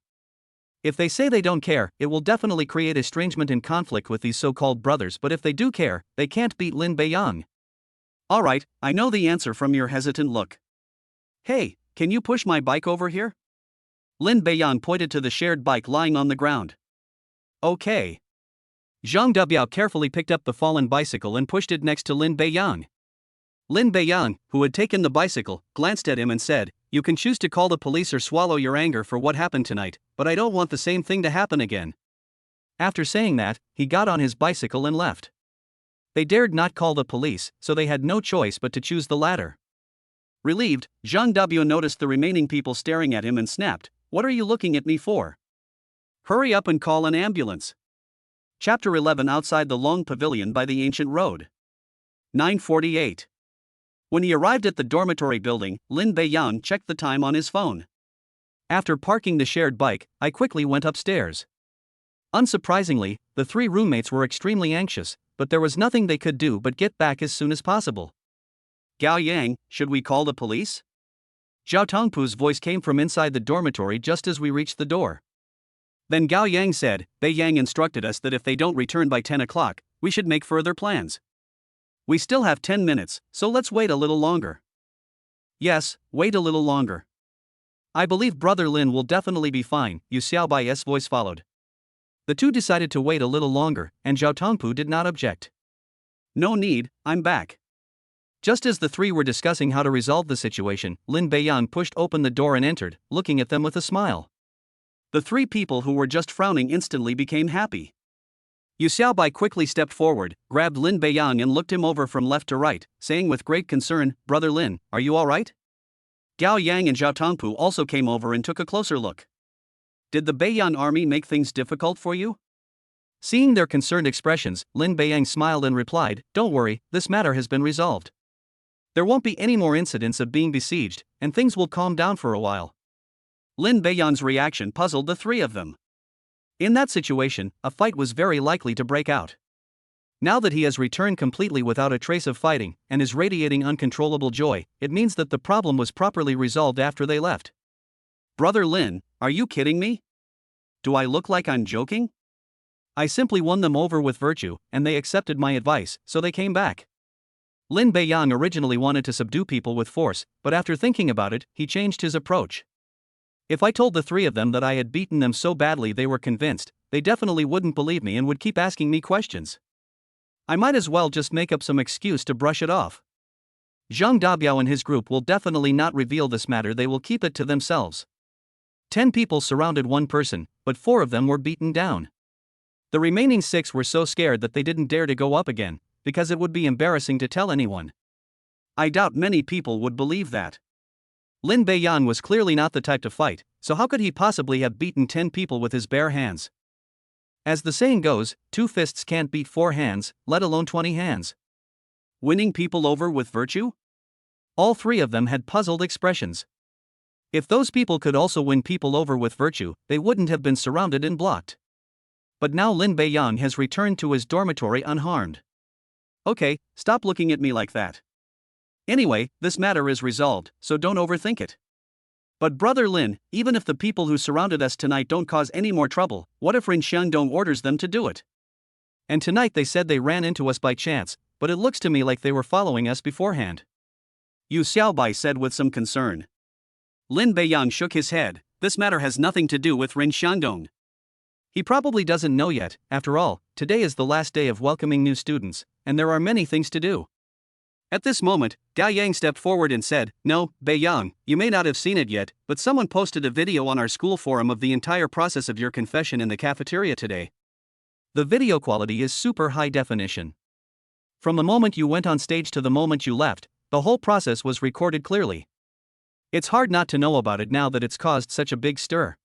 If they say they don't care, it will definitely create estrangement and conflict with these so-called brothers, but if they do care, they can't beat Lin Beiyang. Alright, I know the answer from your hesitant look. Hey, can you push my bike over here? Lin Beiyang pointed to the shared bike lying on the ground. Okay. Zhang Dabiao carefully picked up the fallen bicycle and pushed it next to Lin Beiyang. Lin Beiyang, who had taken the bicycle, glanced at him and said, you can choose to call the police or swallow your anger for what happened tonight, but I don't want the same thing to happen again. After saying that, he got on his bicycle and left. They dared not call the police, so they had no choice but to choose the latter. Relieved, Zhang Dabiao noticed the remaining people staring at him and snapped, what are you looking at me for? Hurry up and call an ambulance. Chapter 11 Outside the Long Pavilion by the Ancient Road. 9:48. When he arrived at the dormitory building, Lin Beiyang checked the time on his phone. After parking the shared bike, I quickly went upstairs. Unsurprisingly, the 3 roommates were extremely anxious, but there was nothing they could do but get back as soon as possible. Gao Yang, should we call the police? Zhao Tongpu's voice came from inside the dormitory just as we reached the door. Then Gao Yang said, Beiyang instructed us that if they don't return by 10 o'clock, we should make further plans. We still have 10 minutes, so let's wait a little longer. Yes, wait a little longer. I believe Brother Lin will definitely be fine, Yu Xiaobai's voice followed. The 2 decided to wait a little longer, and Zhao Tongpu did not object. No need, I'm back. Just as the 3 were discussing how to resolve the situation, Lin Beiyang pushed open the door and entered, looking at them with a smile. The 3 people who were just frowning instantly became happy. Yu Xiaobai quickly stepped forward, grabbed Lin Beiyang and looked him over from left to right, saying with great concern, Brother Lin, are you alright? Gao Yang and Zhao Tongpu also came over and took a closer look. Did the Beiyang army make things difficult for you? Seeing their concerned expressions, Lin Beiyang smiled and replied, don't worry, this matter has been resolved. There won't be any more incidents of being besieged, and things will calm down for a while. Lin Beiyang's reaction puzzled the 3 of them. In that situation, a fight was very likely to break out. Now that he has returned completely without a trace of fighting, and is radiating uncontrollable joy, it means that the problem was properly resolved after they left. Brother Lin, are you kidding me? Do I look like I'm joking? I simply won them over with virtue, and they accepted my advice, so they came back. Lin Beiyang originally wanted to subdue people with force, but after thinking about it, he changed his approach. If I told the 3 of them that I had beaten them so badly they were convinced, they definitely wouldn't believe me and would keep asking me questions. I might as well just make up some excuse to brush it off. Zhang Dabiao and his group will definitely not reveal this matter, they will keep it to themselves. 10 people surrounded one person, but 4 of them were beaten down. The remaining 6 were so scared that they didn't dare to go up again, because it would be embarrassing to tell anyone. I doubt many people would believe that. Lin Beiyang was clearly not the type to fight, so how could he possibly have beaten 10 people with his bare hands? As the saying goes, 2 fists can't beat 4 hands, let alone 20 hands. Winning people over with virtue? All 3 of them had puzzled expressions. If those people could also win people over with virtue, they wouldn't have been surrounded and blocked. But now Lin Beiyang has returned to his dormitory unharmed. Okay, stop looking at me like that. Anyway, this matter is resolved, so don't overthink it. But Brother Lin, even if the people who surrounded us tonight don't cause any more trouble, what if Rin Xiangdong orders them to do it? And tonight they said they ran into us by chance, but it looks to me like they were following us beforehand. Yu Xiaobai said with some concern. Lin Beiyang shook his head. This matter has nothing to do with Ren Xiangdong. He probably doesn't know yet. After all, today is the last day of welcoming new students, and there are many things to do. At this moment, Gao Yang stepped forward and said, "No, Beiyang, you may not have seen it yet, but someone posted a video on our school forum of the entire process of your confession in the cafeteria today. The video quality is super high definition. From the moment you went on stage to the moment you left, the whole process was recorded clearly. It's hard not to know about it now that it's caused such a big stir.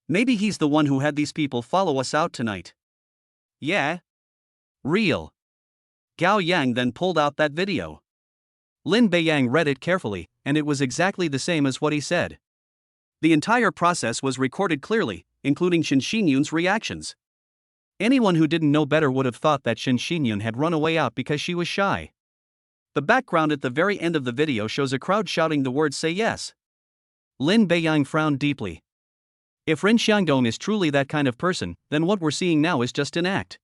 Maybe he's the one who had these people follow us out tonight." Yeah? Real. Gao Yang then pulled out that video. Lin Beiyang read it carefully, and it was exactly the same as what he said. The entire process was recorded clearly, including Shen Xinyun's reactions. Anyone who didn't know better would have thought that Shen Xinyun had run away out because she was shy. The background at the very end of the video shows a crowd shouting the words "say yes." Lin Beiyang frowned deeply. If Ren Xiangdong is truly that kind of person, then what we're seeing now is just an act.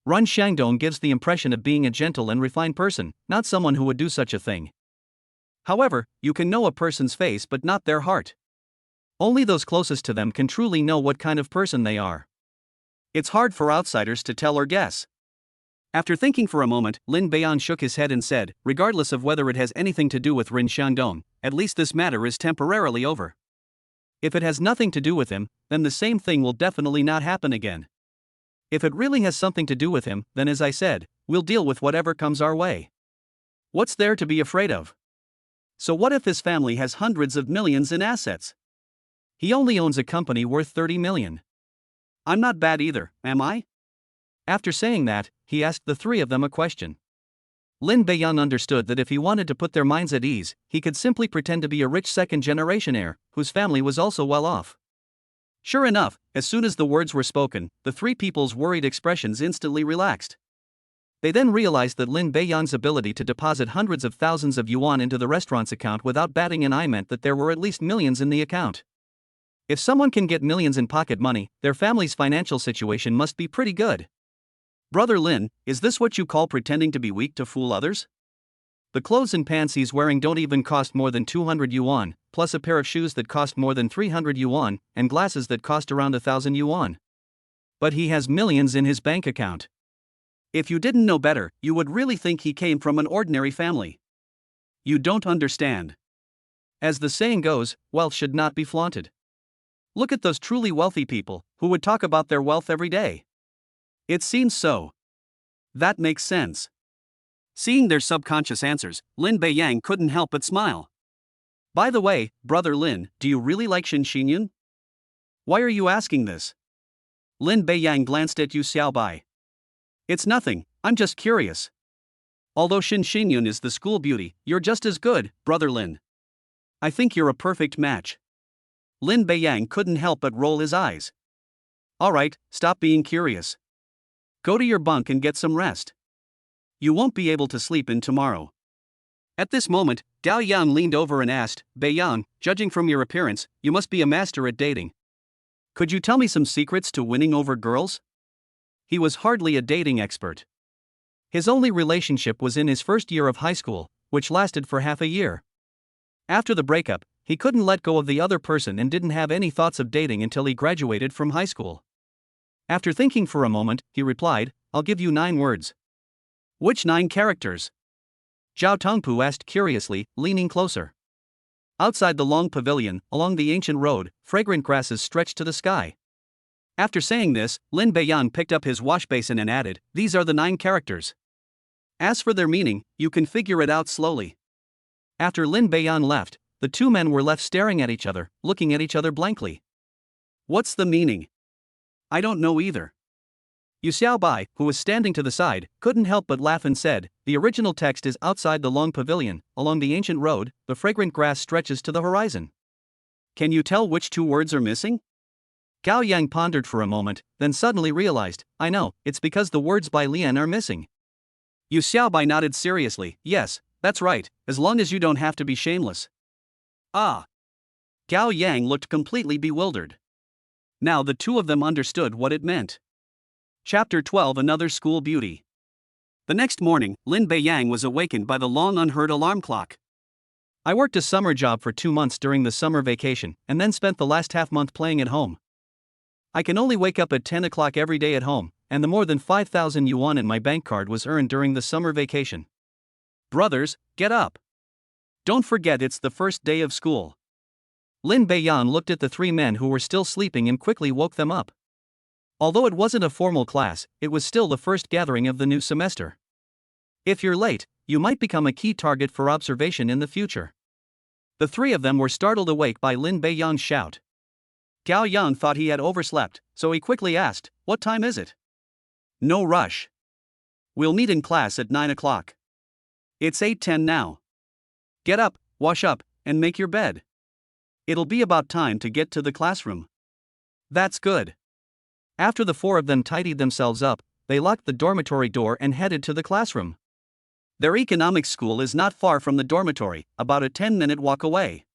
Ren Xiangdong gives the impression of being a gentle and refined person, not someone who would do such a thing. However, you can know a person's face but not their heart. Only those closest to them can truly know what kind of person they are. It's hard for outsiders to tell or guess. After thinking for a moment, Lin Beiyang shook his head and said, "Regardless of whether it has anything to do with Ren Xiangdong, at least this matter is temporarily over. If it has nothing to do with him, then the same thing will definitely not happen again. If it really has something to do with him, then as I said, we'll deal with whatever comes our way. What's there to be afraid of? So what if his family has hundreds of millions in assets? He only owns a company worth 30 million. I'm not bad either, am I?" After saying that, he asked the three of them a question. Lin Beiyang understood that if he wanted to put their minds at ease, he could simply pretend to be a rich second-generation heir, whose family was also well off. Sure enough, as soon as the words were spoken, the three people's worried expressions instantly relaxed. They then realized that Lin Beiyang's ability to deposit hundreds of thousands of yuan into the restaurant's account without batting an eye meant that there were at least millions in the account. If someone can get millions in pocket money, their family's financial situation must be pretty good. "Brother Lin, is this what you call pretending to be weak to fool others? The clothes and pants he's wearing don't even cost more than 200 yuan, plus a pair of shoes that cost more than 300 yuan, and glasses that cost around 1,000 yuan. But he has millions in his bank account. If you didn't know better, you would really think he came from an ordinary family. You don't understand. As the saying goes, wealth should not be flaunted. Look at those truly wealthy people, who would talk about their wealth every day. It seems so. That makes sense." Seeing their subconscious answers, Lin Beiyang couldn't help but smile. "By the way, Brother Lin, do you really like Shen Xinyun? Why are you asking this?" Lin Beiyang glanced at Yu Xiaobai. "It's nothing, I'm just curious. Although Shen Xinyun is the school beauty, you're just as good, Brother Lin. I think you're a perfect match." Lin Beiyang couldn't help but roll his eyes. "Alright, stop being curious. Go to your bunk and get some rest. You won't be able to sleep in tomorrow." At this moment, Gao Yang leaned over and asked, "Beiyang, judging from your appearance, you must be a master at dating. Could you tell me some secrets to winning over girls?" He was hardly a dating expert. His only relationship was in his first year of high school, which lasted for half a year. After the breakup, he couldn't let go of the other person and didn't have any thoughts of dating until he graduated from high school. After thinking for a moment, he replied, "I'll give you 9 words." "Which 9 characters?" Zhao Tongpu asked curiously, leaning closer. Outside the long pavilion, along the ancient road, fragrant grasses stretched to the sky. After saying this, Lin Beiyang picked up his wash basin and added, "These are the 9 characters. As for their meaning, you can figure it out slowly." After Lin Beiyang left, the two men were left staring at each other, looking at each other blankly. "What's the meaning? I don't know either." Yu Xiaobai, who was standing to the side, couldn't help but laugh and said, "The original text is outside the long pavilion, along the ancient road, the fragrant grass stretches to the horizon." Can you tell which 2 words are missing? Gao Yang pondered for a moment, then suddenly realized, "I know, it's because the words by Lian are missing." Yu Xiaobai nodded seriously, "Yes, that's right, as long as you don't have to be shameless." Ah! Gao Yang looked completely bewildered. Now the two of them understood what it meant. Chapter 12 Another School Beauty. The next morning, Lin Beiyang was awakened by the long unheard alarm clock. I worked a summer job for 2 months during the summer vacation and then spent the last half month playing at home. I can only wake up at 10 o'clock every day at home, and the more than 5,000 yuan in my bank card was earned during the summer vacation. Brothers, get up. Don't forget it's the first day of school. Lin Beiyang looked at the 3 men who were still sleeping and quickly woke them up. Although it wasn't a formal class, it was still the first gathering of the new semester. If you're late, you might become a key target for observation in the future. The 3 of them were startled awake by Lin Beiyang's shout. Gao Yang thought he had overslept, so he quickly asked, "What time is it?" "No rush. We'll meet in class at 9 o'clock. It's 8:10 now. Get up, wash up, and make your bed. It'll be about time to get to the classroom." "That's good." After the 4 of them tidied themselves up, they locked the dormitory door and headed to the classroom. Their economics school is not far from the dormitory, about a 10-minute walk away.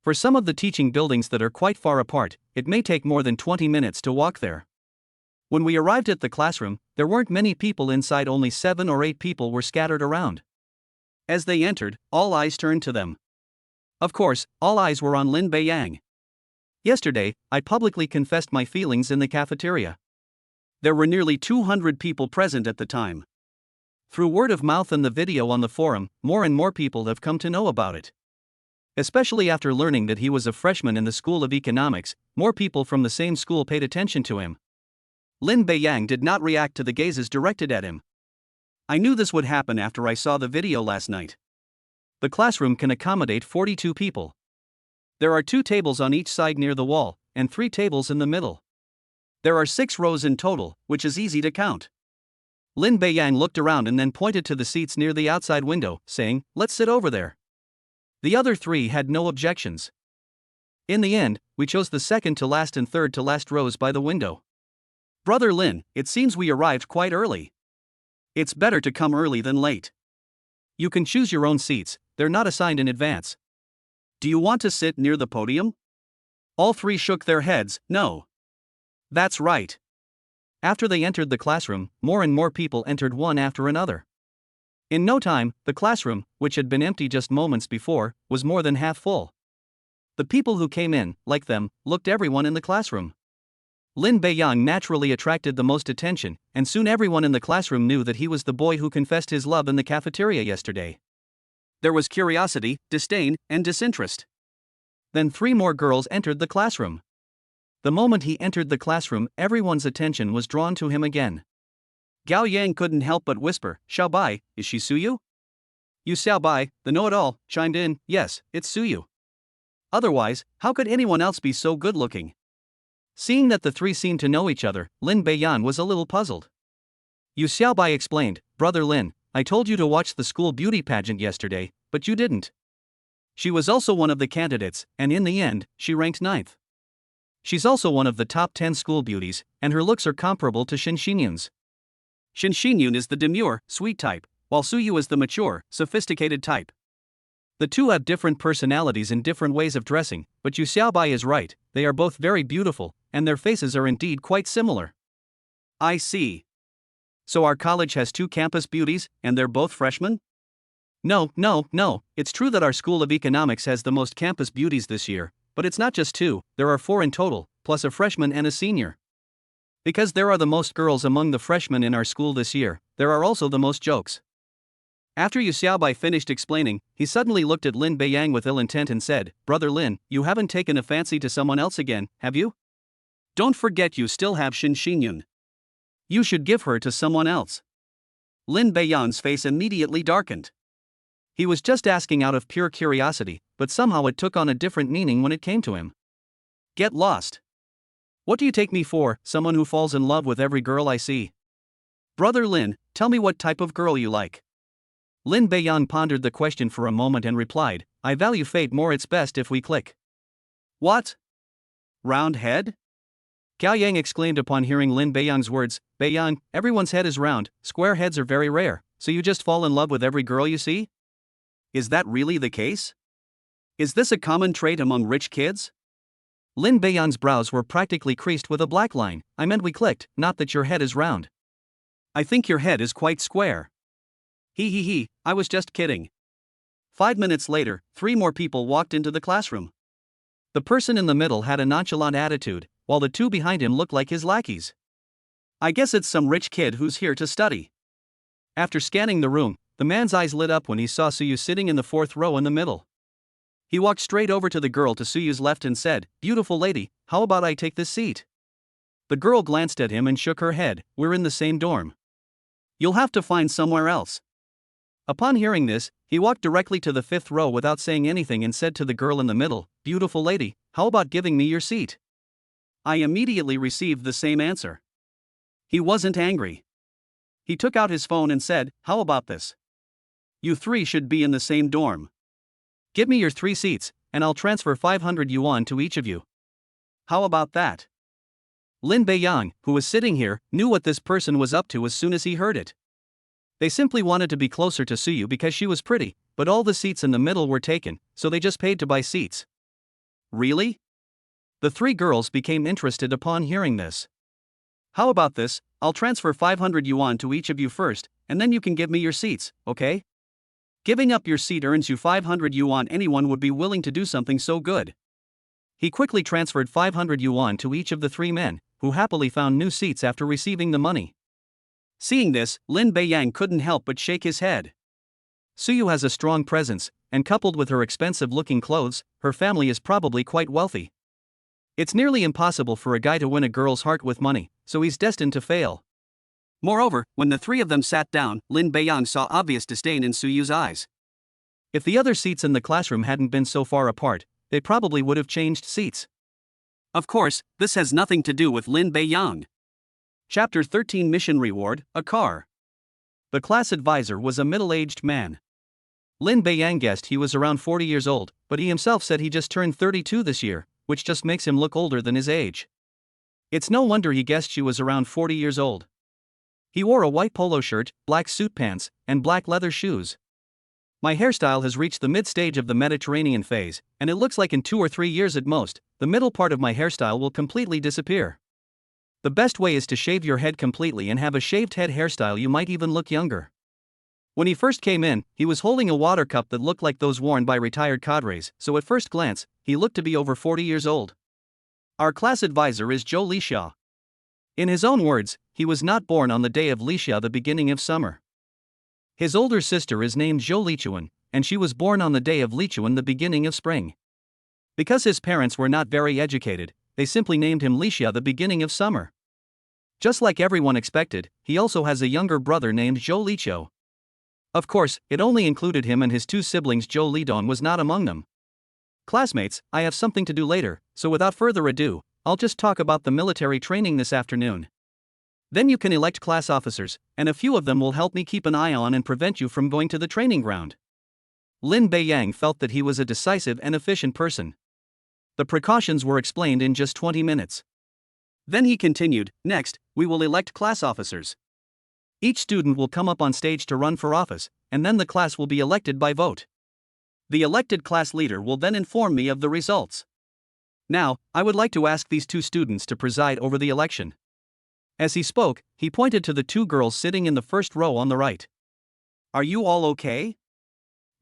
For some of the teaching buildings that are quite far apart, it may take more than 20 minutes to walk there. When we arrived at the classroom, there weren't many people inside, only 7 or 8 people were scattered around. As they entered, all eyes turned to them. Of course, all eyes were on Lin Beiyang. Yesterday, I publicly confessed my feelings in the cafeteria. There were nearly 200 people present at the time. Through word of mouth and the video on the forum, more and more people have come to know about it. Especially after learning that he was a freshman in the School of Economics, more people from the same school paid attention to him. Lin Beiyang did not react to the gazes directed at him. I knew this would happen after I saw the video last night. The classroom can accommodate 42 people. There are 2 tables on each side near the wall, and 3 tables in the middle. There are 6 rows in total, which is easy to count. Lin Beiyang looked around and then pointed to the seats near the outside window, saying, "Let's sit over there." The other 3 had no objections. In the end, we chose the second to last and third to last rows by the window. "Brother Lin, it seems we arrived quite early. It's better to come early than late. You can choose your own seats, they're not assigned in advance. Do you want to sit near the podium?" All 3 shook their heads, "No." "That's right." After they entered the classroom, more and more people entered one after another. In no time, the classroom, which had been empty just moments before, was more than half full. The people who came in, like them, looked everyone in the classroom. Lin Beiyang naturally attracted the most attention, and soon everyone in the classroom knew that he was the boy who confessed his love in the cafeteria yesterday. There was curiosity, disdain, and disinterest. Then 3 more girls entered the classroom. The moment he entered the classroom, everyone's attention was drawn to him again. Gao Yang couldn't help but whisper, "Xiaobai, is she Suyu?" Yu Xiaobai, the know-it-all, chimed in, "Yes, it's Suyu. Otherwise, how could anyone else be so good-looking?" Seeing that the 3 seemed to know each other, Lin Beiyang was a little puzzled. Yu Xiaobai explained, "Brother Lin, I told you to watch the school beauty pageant yesterday, but you didn't." She was also one of the candidates, and in the end, she ranked 9th. She's also one of the top 10 school beauties, and her looks are comparable to Shin Xinyun's. Shin Xinyun is the demure, sweet type, while Suyu is the mature, sophisticated type. The 2 have different personalities and different ways of dressing, but Yu Xiaobai is right, they are both very beautiful, and their faces are indeed quite similar. I see. So our college has 2 campus beauties, and they're both freshmen? No, it's true that our School of Economics has the most campus beauties this year, but it's not just 2, there are 4 in total, plus a freshman and a senior. Because there are the most girls among the freshmen in our school this year, there are also the most jokes. After Yu Xiaobai finished explaining, he suddenly looked at Lin Beiyang with ill intent and said, "Brother Lin, you haven't taken a fancy to someone else again, have you? Don't forget you still have Shin Xinyun. You should give her to someone else." Lin Beiyang's face immediately darkened. He was just asking out of pure curiosity, but somehow it took on a different meaning when it came to him. Get lost. What do you take me for, someone who falls in love with every girl I see? Brother Lin, tell me what type of girl you like. Lin Beiyang pondered the question for a moment and replied, "I value fate more, it's best if we click." What? Round head? Gao Yang exclaimed upon hearing Lin Beiyang's words, "Beiyang, everyone's head is round, square heads are very rare, so you just fall in love with every girl you see? Is that really the case? Is this a common trait among rich kids?" Lin Beiyang's brows were practically creased with a black line. "I meant we clicked, not that your head is round. I think your head is quite square." He, I was just kidding. 5 minutes later, 3 more people walked into the classroom. The person in the middle had a nonchalant attitude, while the 2 behind him looked like his lackeys. I guess it's some rich kid who's here to study. After scanning the room, the man's eyes lit up when he saw Suyu sitting in the 4th row in the middle. He walked straight over to the girl to Suyu's left and said, "Beautiful lady, how about I take this seat?" The girl glanced at him and shook her head. "We're in the same dorm. You'll have to find somewhere else." Upon hearing this, he walked directly to the 5th row without saying anything and said to the girl in the middle, "Beautiful lady, how about giving me your seat?" I immediately received the same answer. He wasn't angry. He took out his phone and said, "How about this? You 3 should be in the same dorm. Give me your 3 seats, and I'll transfer 500 yuan to each of you. How about that?" Lin Beiyang, who was sitting here, knew what this person was up to as soon as he heard it. They simply wanted to be closer to Suyu because she was pretty, but all the seats in the middle were taken, so they just paid to buy seats. Really? The 3 girls became interested upon hearing this. "How about this? I'll transfer 500 yuan to each of you first, and then you can give me your seats, okay? Giving up your seat earns you 500 yuan. Anyone would be willing to do something so good." He quickly transferred 500 yuan to each of the 3 men, who happily found new seats after receiving the money. Seeing this, Lin Beiyang couldn't help but shake his head. Suyu has a strong presence, and coupled with her expensive-looking clothes, her family is probably quite wealthy. It's nearly impossible for a guy to win a girl's heart with money, so he's destined to fail. Moreover, when the 3 of them sat down, Lin Beiyang saw obvious disdain in Suyu's eyes. If the other seats in the classroom hadn't been so far apart, they probably would have changed seats. Of course, this has nothing to do with Lin Beiyang. Chapter 13 Mission Reward, a car. The class advisor was a middle-aged man. Lin Beiyang guessed he was around 40 years old, but he himself said he just turned 32 this year, which just makes him look older than his age. It's no wonder he guessed she was around 40 years old. He wore a white polo shirt, black suit pants, and black leather shoes. "My hairstyle has reached the mid-stage of the Mediterranean phase, and it looks like in 2 or 3 years at most, the middle part of my hairstyle will completely disappear. The best way is to shave your head completely and have a shaved head hairstyle. You might even look younger." When he first came in, he was holding a water cup that looked like those worn by retired cadres, so at first glance, he looked to be over 40 years old. Our class advisor is Zhou Lixia. In his own words, he was not born on the day of Lixia, the beginning of summer. His older sister is named Zhou Lichuan, and she was born on the day of Lichuan, the beginning of spring. Because his parents were not very educated, they simply named him Lixia, the beginning of summer. Just like everyone expected, he also has a younger brother named Zhou Liqiu. Of course, it only included him and his 2 siblings. Zhou Lidong was not among them. Classmates, I have something to do later, so without further ado, I'll just talk about the military training this afternoon. Then you can elect class officers, and a few of them will help me keep an eye on and prevent you from going to the training ground. Lin Beiyang felt that he was a decisive and efficient person. The precautions were explained in just 20 minutes. Then he continued, "Next, we will elect class officers. Each student will come up on stage to run for office, and then the class will be elected by vote. The elected class leader will then inform me of the results. Now, I would like to ask these 2 students to preside over the election." As he spoke, he pointed to the 2 girls sitting in the first row on the right. "Are you all okay?"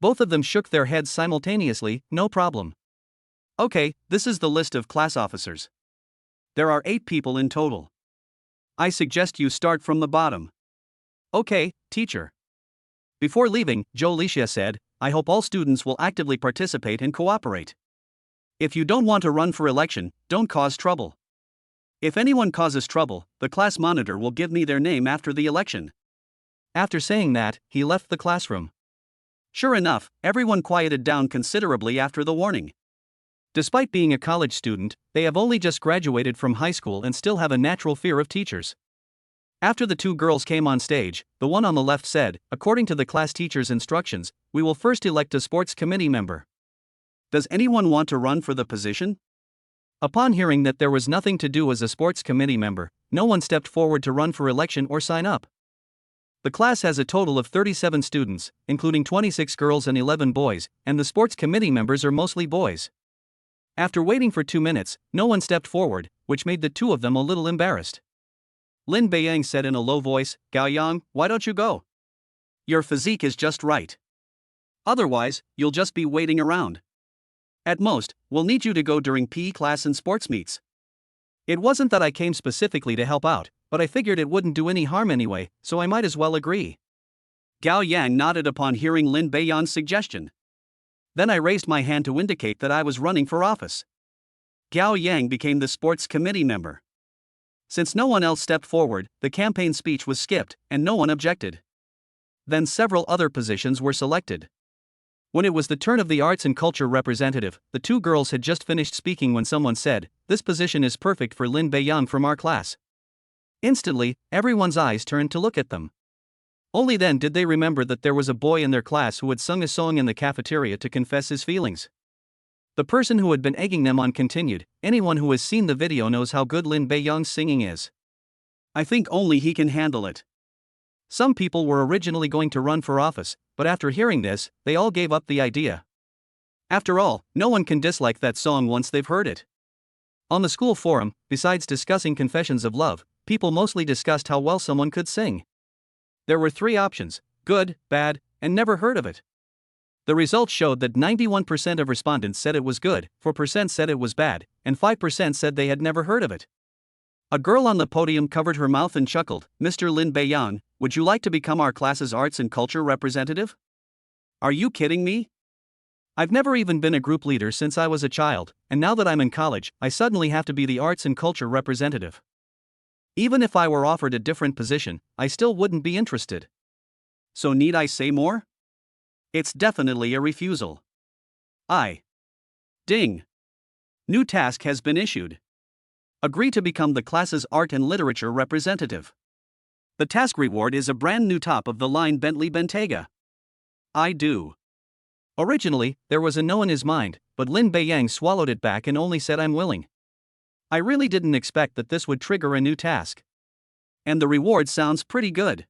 Both of them shook their heads simultaneously. "No problem." "Okay, this is the list of class officers. There are 8 people in total. I suggest you start from the bottom." "Okay, teacher." Before leaving, Zhou Lixia said, "I hope all students will actively participate and cooperate. If you don't want to run for election, don't cause trouble. If anyone causes trouble, the class monitor will give me their name after the election." After saying that, he left the classroom. Sure enough, everyone quieted down considerably after the warning. Despite being a college student, they have only just graduated from high school and still have a natural fear of teachers. After the 2 girls came on stage, the one on the left said, "According to the class teacher's instructions, we will first elect a sports committee member. Does anyone want to run for the position?" Upon hearing that there was nothing to do as a sports committee member, no one stepped forward to run for election or sign up. The class has a total of 37 students, including 26 girls and 11 boys, and the sports committee members are mostly boys. After waiting for 2 minutes, no one stepped forward, which made the 2 of them a little embarrassed. Lin Beiyang said in a low voice, "Gao Yang, why don't you go?" Your physique is just right. Otherwise, you'll just be waiting around. At most, we'll need you to go during PE class and sports meets. It wasn't that I came specifically to help out, but I figured it wouldn't do any harm anyway, so I might as well agree. Gao Yang nodded upon hearing Lin Beiyan's suggestion. Then I raised my hand to indicate that I was running for office. Gao Yang became the sports committee member. Since no one else stepped forward, the campaign speech was skipped, and no one objected. Then several other positions were selected. When it was the turn of the arts and culture representative, the two girls had just finished speaking when someone said, "This position is perfect for Lin Beiyang from our class." Instantly, everyone's eyes turned to look at them. Only then did they remember that there was a boy in their class who had sung a song in the cafeteria to confess his feelings. The person who had been egging them on continued, "Anyone who has seen the video knows how good Lin Beiyang's singing is. I think only he can handle it." Some people were originally going to run for office, but after hearing this, they all gave up the idea. After all, no one can dislike that song once they've heard it. On the school forum, besides discussing confessions of love, people mostly discussed how well someone could sing. There were 3 options: good, bad, and never heard of it. The results showed that 91% of respondents said it was good, 4% said it was bad, and 5% said they had never heard of it. A girl on the podium covered her mouth and chuckled, "Mr. Lin Beiyang, would you like to become our class's arts and culture representative?" Are you kidding me? I've never even been a group leader since I was a child, and now that I'm in college, I suddenly have to be the arts and culture representative. Even if I were offered a different position, I still wouldn't be interested. So need I say more? It's definitely a refusal. Ding. New task has been issued. Agree to become the class's art and literature representative. The task reward is a brand new top-of-the-line Bentley Bentayga. I do. Originally, there was a no in his mind, but Lin Beiyang swallowed it back and only said, "I'm willing." I really didn't expect that this would trigger a new task. And the reward sounds pretty good.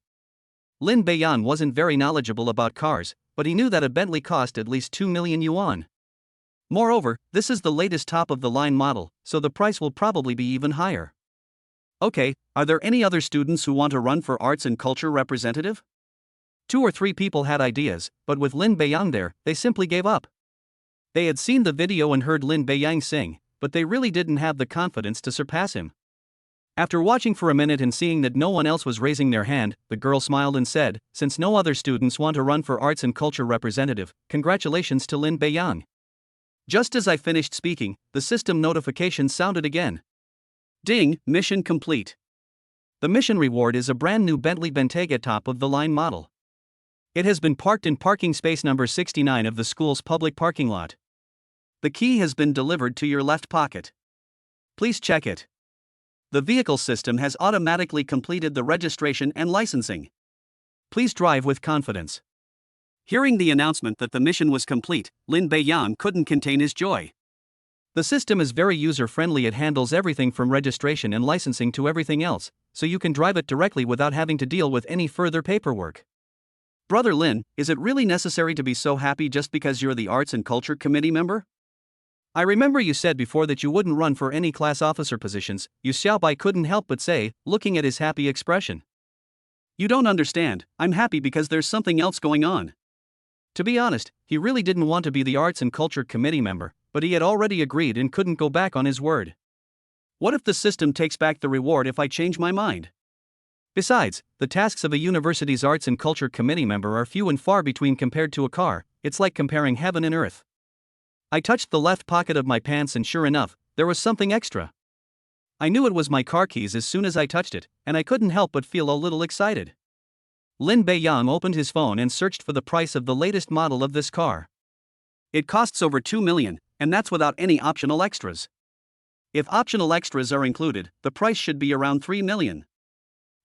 Lin Beiyang wasn't very knowledgeable about cars, but he knew that a Bentley cost at least 2 million yuan. Moreover, this is the latest top-of-the-line model, so the price will probably be even higher. Okay, are there any other students who want to run for arts and culture representative? 2 or 3 people had ideas, but with Lin Beiyang there, they simply gave up. They had seen the video and heard Lin Beiyang sing, but they really didn't have the confidence to surpass him. After watching for a minute and seeing that no one else was raising their hand, the girl smiled and said, "Since no other students want to run for arts and culture representative, congratulations to Lin Beiyang." Just as I finished speaking, the system notification sounded again. Ding, mission complete. The mission reward is a brand new Bentley Bentayga top-of-the-line model. It has been parked in parking space number 69 of the school's public parking lot. The key has been delivered to your left pocket. Please check it. The vehicle system has automatically completed the registration and licensing. Please drive with confidence. Hearing the announcement that the mission was complete, Lin Beiyang couldn't contain his joy. The system is very user-friendly. It handles everything from registration and licensing to everything else, so you can drive it directly without having to deal with any further paperwork. Brother Lin, is it really necessary to be so happy just because you're the Arts and Culture Committee member? I remember you said before that you wouldn't run for any class officer positions. Yu Xiaobai couldn't help but say, looking at his happy expression. You don't understand, I'm happy because there's something else going on. To be honest, he really didn't want to be the Arts and Culture Committee member, but he had already agreed and couldn't go back on his word. What if the system takes back the reward if I change my mind? Besides, the tasks of a university's Arts and Culture Committee member are few and far between compared to a car. It's like comparing heaven and earth. I touched the left pocket of my pants and sure enough, there was something extra. I knew it was my car keys as soon as I touched it, and I couldn't help but feel a little excited. Lin Beiyang opened his phone and searched for the price of the latest model of this car. It costs over 2 million, and that's without any optional extras. If optional extras are included, the price should be around 3 million.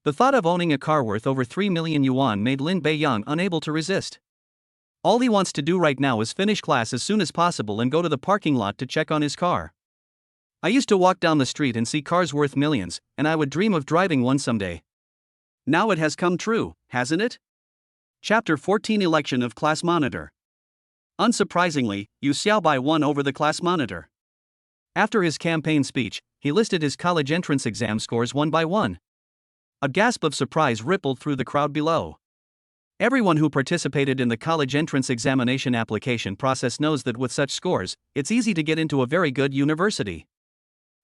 The thought of owning a car worth over 3 million yuan made Lin Beiyang unable to resist. All he wants to do right now is finish class as soon as possible and go to the parking lot to check on his car. I used to walk down the street and see cars worth millions, and I would dream of driving one someday. Now it has come true, hasn't it? Chapter 14 Election of Class Monitor. Unsurprisingly, Yu Xiaobai won over the class monitor. After his campaign speech, he listed his college entrance exam scores one by one. A gasp of surprise rippled through the crowd below. Everyone who participated in the college entrance examination application process knows that with such scores, it's easy to get into a very good university.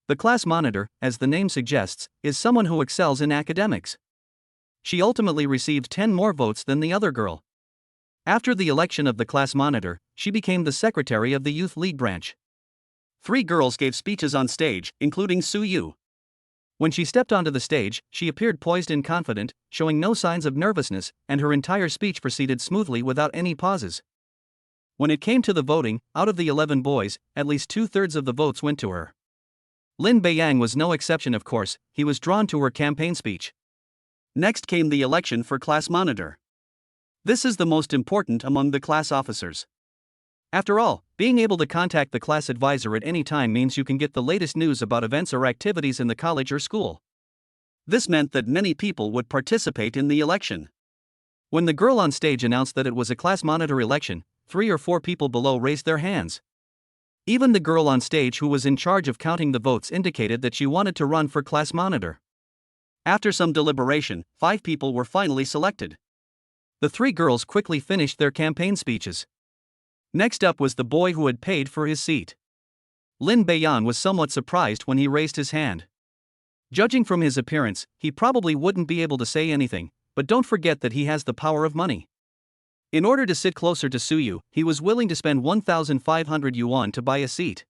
The class monitor, as the name suggests, is someone who excels in academics. She ultimately received 10 more votes than the other girl. After the election of the class monitor, she became the secretary of the youth league branch. 3 girls gave speeches on stage, including Su-yu. When she stepped onto the stage, she appeared poised and confident, showing no signs of nervousness, and her entire speech proceeded smoothly without any pauses. When it came to the voting, out of the 11 boys, at least 2/3 of the votes went to her. Lin Beiyang was no exception, of course. He was drawn to her campaign speech. Next came the election for class monitor. This is the most important among the class officers. After all, being able to contact the class advisor at any time means you can get the latest news about events or activities in the college or school. This meant that many people would participate in the election. When the girl on stage announced that it was a class monitor election, 3 or 4 people below raised their hands. Even the girl on stage who was in charge of counting the votes indicated that she wanted to run for class monitor. After some deliberation, 5 people were finally selected. The 3 girls quickly finished their campaign speeches. Next up was the boy who had paid for his seat. Lin Beiyang was somewhat surprised when he raised his hand. Judging from his appearance, he probably wouldn't be able to say anything, but don't forget that he has the power of money. In order to sit closer to Su-yu, he was willing to spend 1,500 yuan to buy a seat.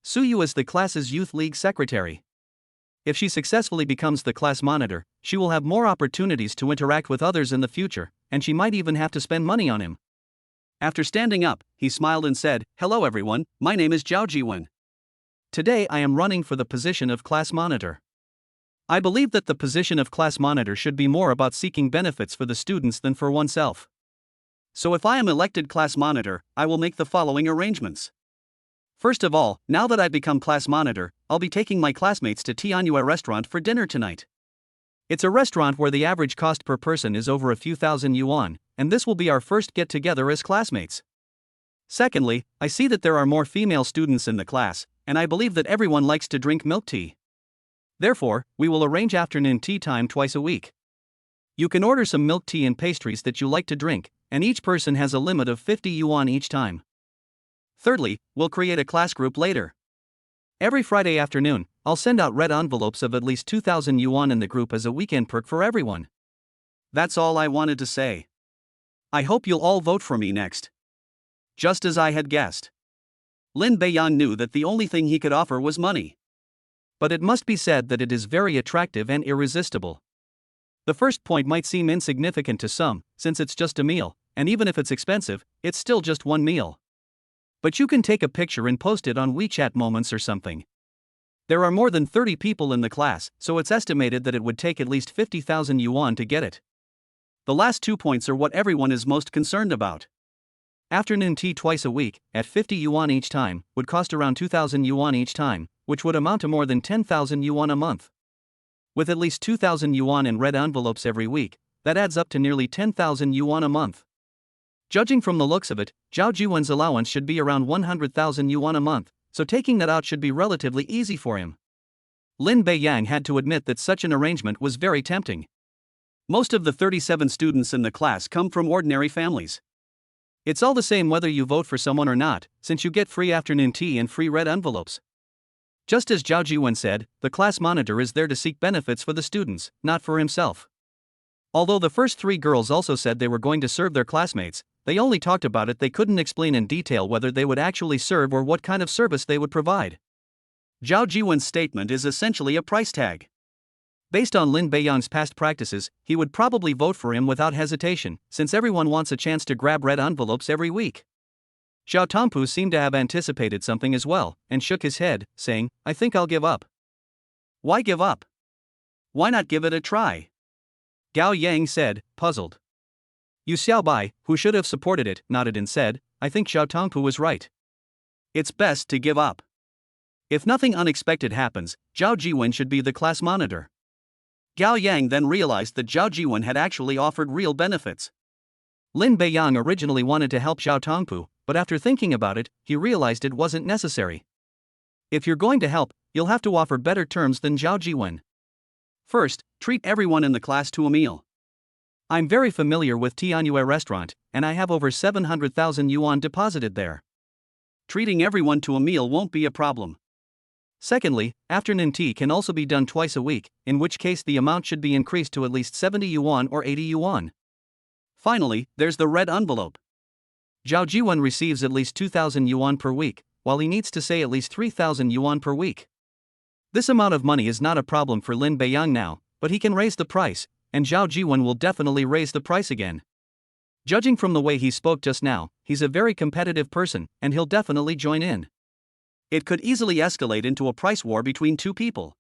Su-yu is the class's youth league secretary. If she successfully becomes the class monitor, she will have more opportunities to interact with others in the future, and she might even have to spend money on him. After standing up, he smiled and said, "Hello everyone, my name is Zhao Jiwen. Today I am running for the position of class monitor. I believe that the position of class monitor should be more about seeking benefits for the students than for oneself. So if I am elected class monitor, I will make the following arrangements. First of all, now that I've become class monitor, I'll be taking my classmates to Tianyue restaurant for dinner tonight. It's a restaurant where the average cost per person is over a few thousand yuan, and this will be our first get-together as classmates. Secondly, I see that there are more female students in the class, and I believe that everyone likes to drink milk tea. Therefore, we will arrange afternoon tea time twice a week. You can order some milk tea and pastries that you like to drink, and each person has a limit of 50 yuan each time. Thirdly, we'll create a class group later. Every Friday afternoon, I'll send out red envelopes of at least 2,000 yuan in the group as a weekend perk for everyone. That's all I wanted to say. I hope you'll all vote for me next." Just as I had guessed. Lin Beiyang knew that the only thing he could offer was money. But it must be said that it is very attractive and irresistible. The first point might seem insignificant to some, since it's just a meal, and even if it's expensive, it's still just one meal. But you can take a picture and post it on WeChat Moments or something. There are more than 30 people in the class, so it's estimated that it would take at least 50,000 yuan to get it. The last 2 points are what everyone is most concerned about. Afternoon tea twice a week, at 50 yuan each time, would cost around 2,000 yuan each time, which would amount to more than 10,000 yuan a month. With at least 2,000 yuan in red envelopes every week, that adds up to nearly 10,000 yuan a month. Judging from the looks of it, Zhao Jiwen's allowance should be around 100,000 yuan a month, so taking that out should be relatively easy for him. Lin Beiyang had to admit that such an arrangement was very tempting. Most of the 37 students in the class come from ordinary families. It's all the same whether you vote for someone or not, since you get free afternoon tea and free red envelopes. Just as Zhao Jiwen said, the class monitor is there to seek benefits for the students, not for himself. Although the first 3 girls also said they were going to serve their classmates, they only talked about it. They couldn't explain in detail whether they would actually serve or what kind of service they would provide. Zhao Jiwen's statement is essentially a price tag. Based on Lin Beiyang's past practices, he would probably vote for him without hesitation, since everyone wants a chance to grab red envelopes every week. Xiao Tongpu seemed to have anticipated something as well, and shook his head, saying, "I think I'll give up." "Why give up? Why not give it a try?" Gao Yang said, puzzled. Yu Xiaobai, who should have supported it, nodded and said, "I think Xiao Tongpu was right. It's best to give up. If nothing unexpected happens, Zhao Jiwen should be the class monitor." Gao Yang then realized that Zhao Jiwen had actually offered real benefits. Lin Beiyang originally wanted to help Xiao Tongpu, but after thinking about it, he realized it wasn't necessary. If you're going to help, you'll have to offer better terms than Zhao Jiwen. First, treat everyone in the class to a meal. I'm very familiar with Tianyue restaurant, and I have over 700,000 yuan deposited there. Treating everyone to a meal won't be a problem. Secondly, afternoon tea can also be done twice a week, in which case the amount should be increased to at least 70 yuan or 80 yuan. Finally, there's the red envelope. Zhao Jiwen receives at least 2,000 yuan per week, while he needs to say at least 3,000 yuan per week. This amount of money is not a problem for Lin Beiyang now, but he can raise the price, and Zhao Jiwen will definitely raise the price again. Judging from the way he spoke just now, he's a very competitive person, and he'll definitely join in. It could easily escalate into a price war between two people.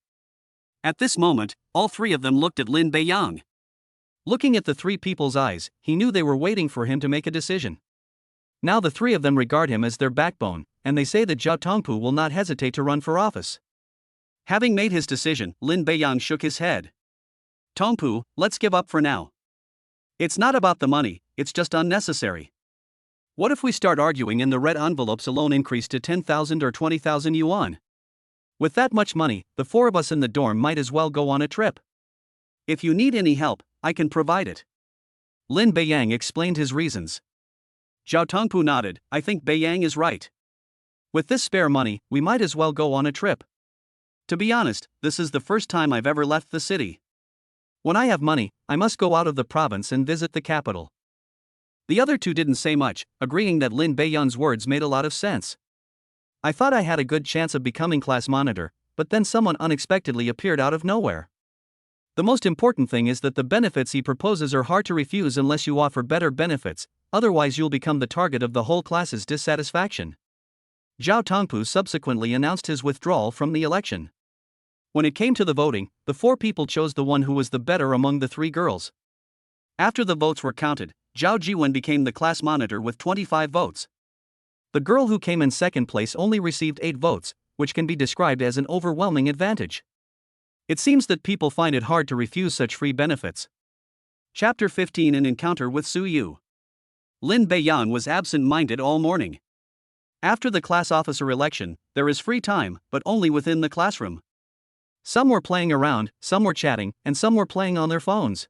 At this moment, all three of them looked at Lin Beiyang. Looking at the three people's eyes, he knew they were waiting for him to make a decision. Now the three of them regard him as their backbone, and they say that Zhao Tongpu will not hesitate to run for office. Having made his decision, Lin Beiyang shook his head. Tongpu, let's give up for now. It's not about the money, it's just unnecessary. What if we start arguing and the red envelopes alone increase to 10,000 or 20,000 yuan? With that much money, the four of us in the dorm might as well go on a trip. If you need any help, I can provide it. Lin Beiyang explained his reasons. Zhao Tongpu nodded. I think Beiyang is right. With this spare money, we might as well go on a trip. To be honest, this is the first time I've ever left the city. When I have money, I must go out of the province and visit the capital. The other two didn't say much, agreeing that Lin Beiyang's words made a lot of sense. I thought I had a good chance of becoming class monitor, but then someone unexpectedly appeared out of nowhere. The most important thing is that the benefits he proposes are hard to refuse unless you offer better benefits, otherwise you'll become the target of the whole class's dissatisfaction. Zhao Tongpu subsequently announced his withdrawal from the election. When it came to the voting, the four people chose the one who was the better among the three girls. After the votes were counted, Zhao Jiwen became the class monitor with 25 votes. The girl who came in second place only received 8 votes, which can be described as an overwhelming advantage. It seems that people find it hard to refuse such free benefits. Chapter 15: An Encounter with Su Yu. Lin Beiyang was absent-minded all morning. After the class officer election, there is free time, but only within the classroom. Some were playing around, some were chatting, and some were playing on their phones.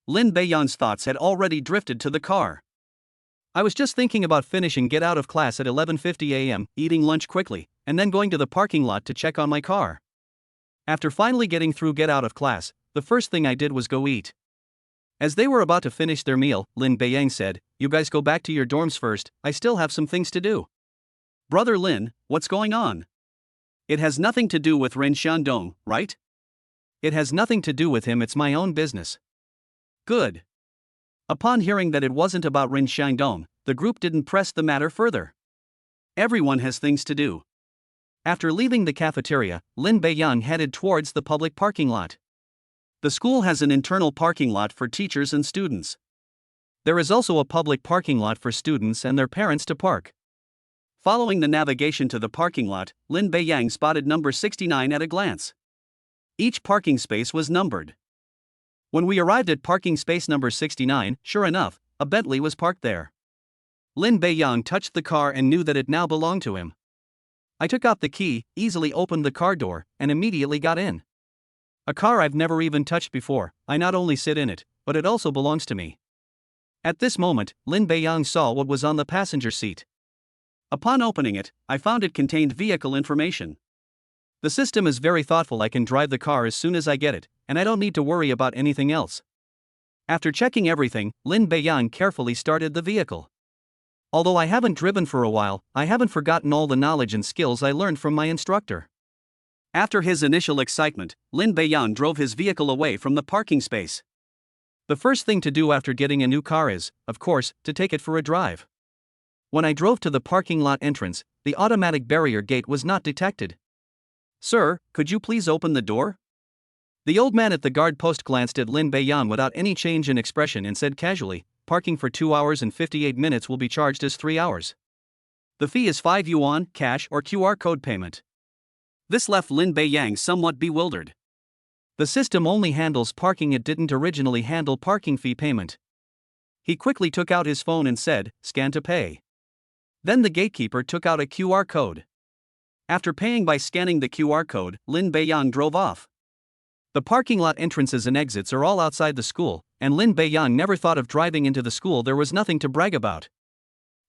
Lin Beiyang's thoughts had already drifted to the car. I was just thinking about finishing get out of class at 11:50 a.m., eating lunch quickly, and then going to the parking lot to check on my car. After finally getting through get out of class, the first thing I did was go eat. As they were about to finish their meal, Lin Beiyang said, "You guys go back to your dorms first, I still have some things to do." Brother Lin, what's going on? It has nothing to do with Ren Shandong, right? It has nothing to do with him, it's my own business. Good. Upon hearing that it wasn't about Ren Shandong, the group didn't press the matter further. Everyone has things to do. After leaving the cafeteria, Lin Beiyang headed towards the public parking lot. The school has an internal parking lot for teachers and students. There is also a public parking lot for students and their parents to park. Following the navigation to the parking lot, Lin Beiyang spotted number 69 at a glance. Each parking space was numbered. When we arrived at parking space number 69, sure enough, a Bentley was parked there. Lin Beiyang touched the car and knew that it now belonged to him. I took out the key, easily opened the car door, and immediately got in. A car I've never even touched before, I not only sit in it, but it also belongs to me. At this moment, Lin Beiyang saw what was on the passenger seat. Upon opening it, I found it contained vehicle information. The system is very thoughtful. I can drive the car as soon as I get it, and I don't need to worry about anything else. After checking everything, Lin Beiyang carefully started the vehicle. Although I haven't driven for a while, I haven't forgotten all the knowledge and skills I learned from my instructor. After his initial excitement, Lin Beiyang drove his vehicle away from the parking space. The first thing to do after getting a new car is, of course, to take it for a drive. When I drove to the parking lot entrance, the automatic barrier gate was not detected. "Sir, could you please open the door?" The old man at the guard post glanced at Lin Beiyang without any change in expression and said casually, "Parking for 2 hours and 58 minutes will be charged as 3 hours. The fee is 5 yuan, cash or QR code payment." This left Lin Beiyang somewhat bewildered. The system only handles parking, it didn't originally handle parking fee payment. He quickly took out his phone and said, "Scan to pay." Then the gatekeeper took out a QR code. After paying by scanning the QR code, Lin Beiyang drove off. The parking lot entrances and exits are all outside the school, and Lin Beiyang never thought of driving into the school. There was nothing to brag about.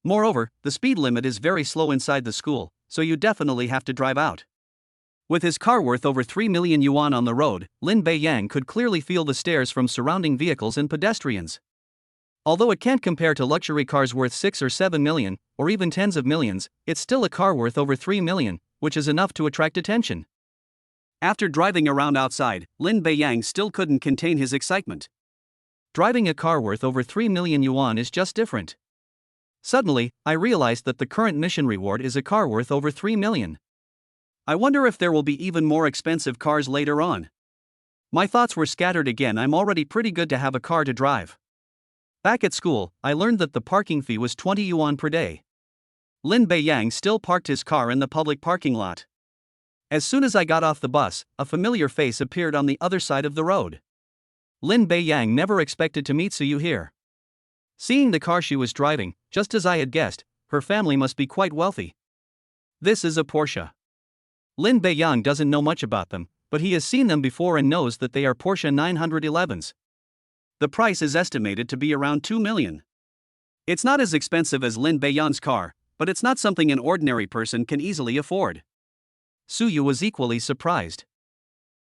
Moreover, the speed limit is very slow inside the school, so you definitely have to drive out. With his car worth over 3 million yuan on the road, Lin Beiyang could clearly feel the stares from surrounding vehicles and pedestrians. Although it can't compare to luxury cars worth 6 or 7 million, or even tens of millions, it's still a car worth over 3 million, which is enough to attract attention. After driving around outside, Lin Beiyang still couldn't contain his excitement. Driving a car worth over 3 million yuan is just different. Suddenly, I realized that the current mission reward is a car worth over 3 million. I wonder if there will be even more expensive cars later on. My thoughts were scattered again. I'm already pretty good to have a car to drive. Back at school, I learned that the parking fee was 20 yuan per day. Lin Beiyang still parked his car in the public parking lot. As soon as I got off the bus, a familiar face appeared on the other side of the road. Lin Beiyang never expected to meet Suyu here. Seeing the car she was driving, just as I had guessed, her family must be quite wealthy. This is a Porsche. Lin Beiyang doesn't know much about them, but he has seen them before and knows that they are Porsche 911s. The price is estimated to be around 2 million. It's not as expensive as Lin Beiyang's car, but it's not something an ordinary person can easily afford. Suyu was equally surprised.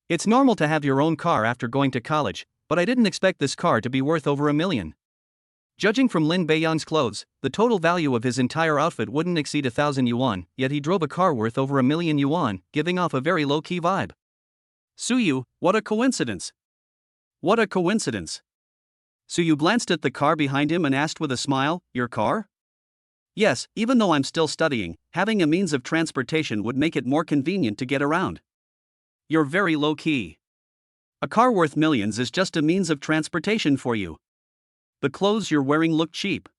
It's normal to have your own car after going to college, but I didn't expect this car to be worth over 1 million. Judging from Lin Beiyang's clothes, the total value of his entire outfit wouldn't exceed 1,000 yuan, yet he drove a car worth over 1 million yuan, giving off a very low-key vibe. Suyu, what a coincidence! What a coincidence! Suyu glanced at the car behind him and asked with a smile, "Your car?" Yes, even though I'm still studying, having a means of transportation would make it more convenient to get around. You're very low-key. A car worth millions is just a means of transportation for you. The clothes you're wearing look cheap.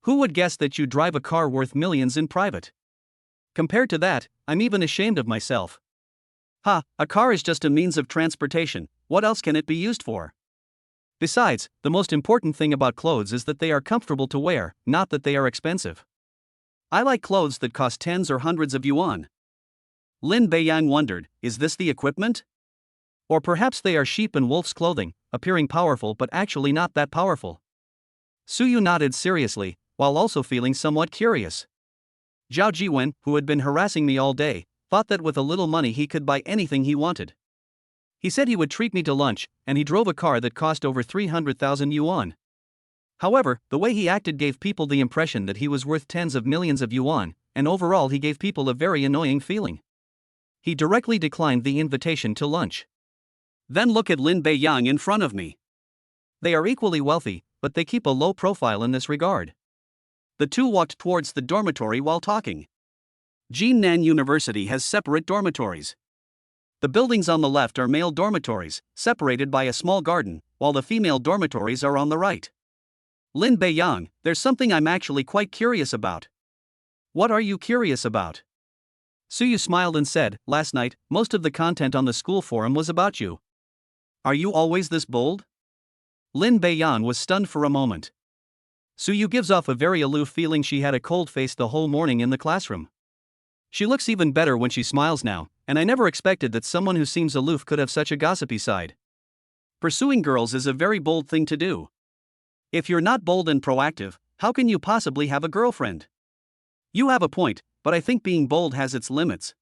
Who would guess that you drive a car worth millions in private? Compared to that, I'm even ashamed of myself. Ha, a car is just a means of transportation, what else can it be used for? Besides, the most important thing about clothes is that they are comfortable to wear, not that they are expensive. I like clothes that cost tens or hundreds of yuan. Lin Beiyang wondered, is this the equipment? Or perhaps they are sheep and wolf's clothing, appearing powerful but actually not that powerful. Suyu nodded seriously, while also feeling somewhat curious. Zhao Jiwen, who had been harassing me all day, thought that with a little money he could buy anything he wanted. He said he would treat me to lunch, and he drove a car that cost over 300,000 yuan. However, the way he acted gave people the impression that he was worth tens of millions of yuan, and overall he gave people a very annoying feeling. He directly declined the invitation to lunch. Then look at Lin Beiyang in front of me. They are equally wealthy, but they keep a low profile in this regard. The two walked towards the dormitory while talking. Jinan University has separate dormitories. The buildings on the left are male dormitories, separated by a small garden, while the female dormitories are on the right. Lin Beiyang, there's something I'm actually quite curious about. What are you curious about? Suyu smiled and said, last night, most of the content on the school forum was about you. Are you always this bold? Lin Beiyang was stunned for a moment. Suyu gives off a very aloof feeling. She had a cold face the whole morning in the classroom. She looks even better when she smiles now, and I never expected that someone who seems aloof could have such a gossipy side. Pursuing girls is a very bold thing to do. If you're not bold and proactive, how can you possibly have a girlfriend? You have a point, but I think being bold has its limits.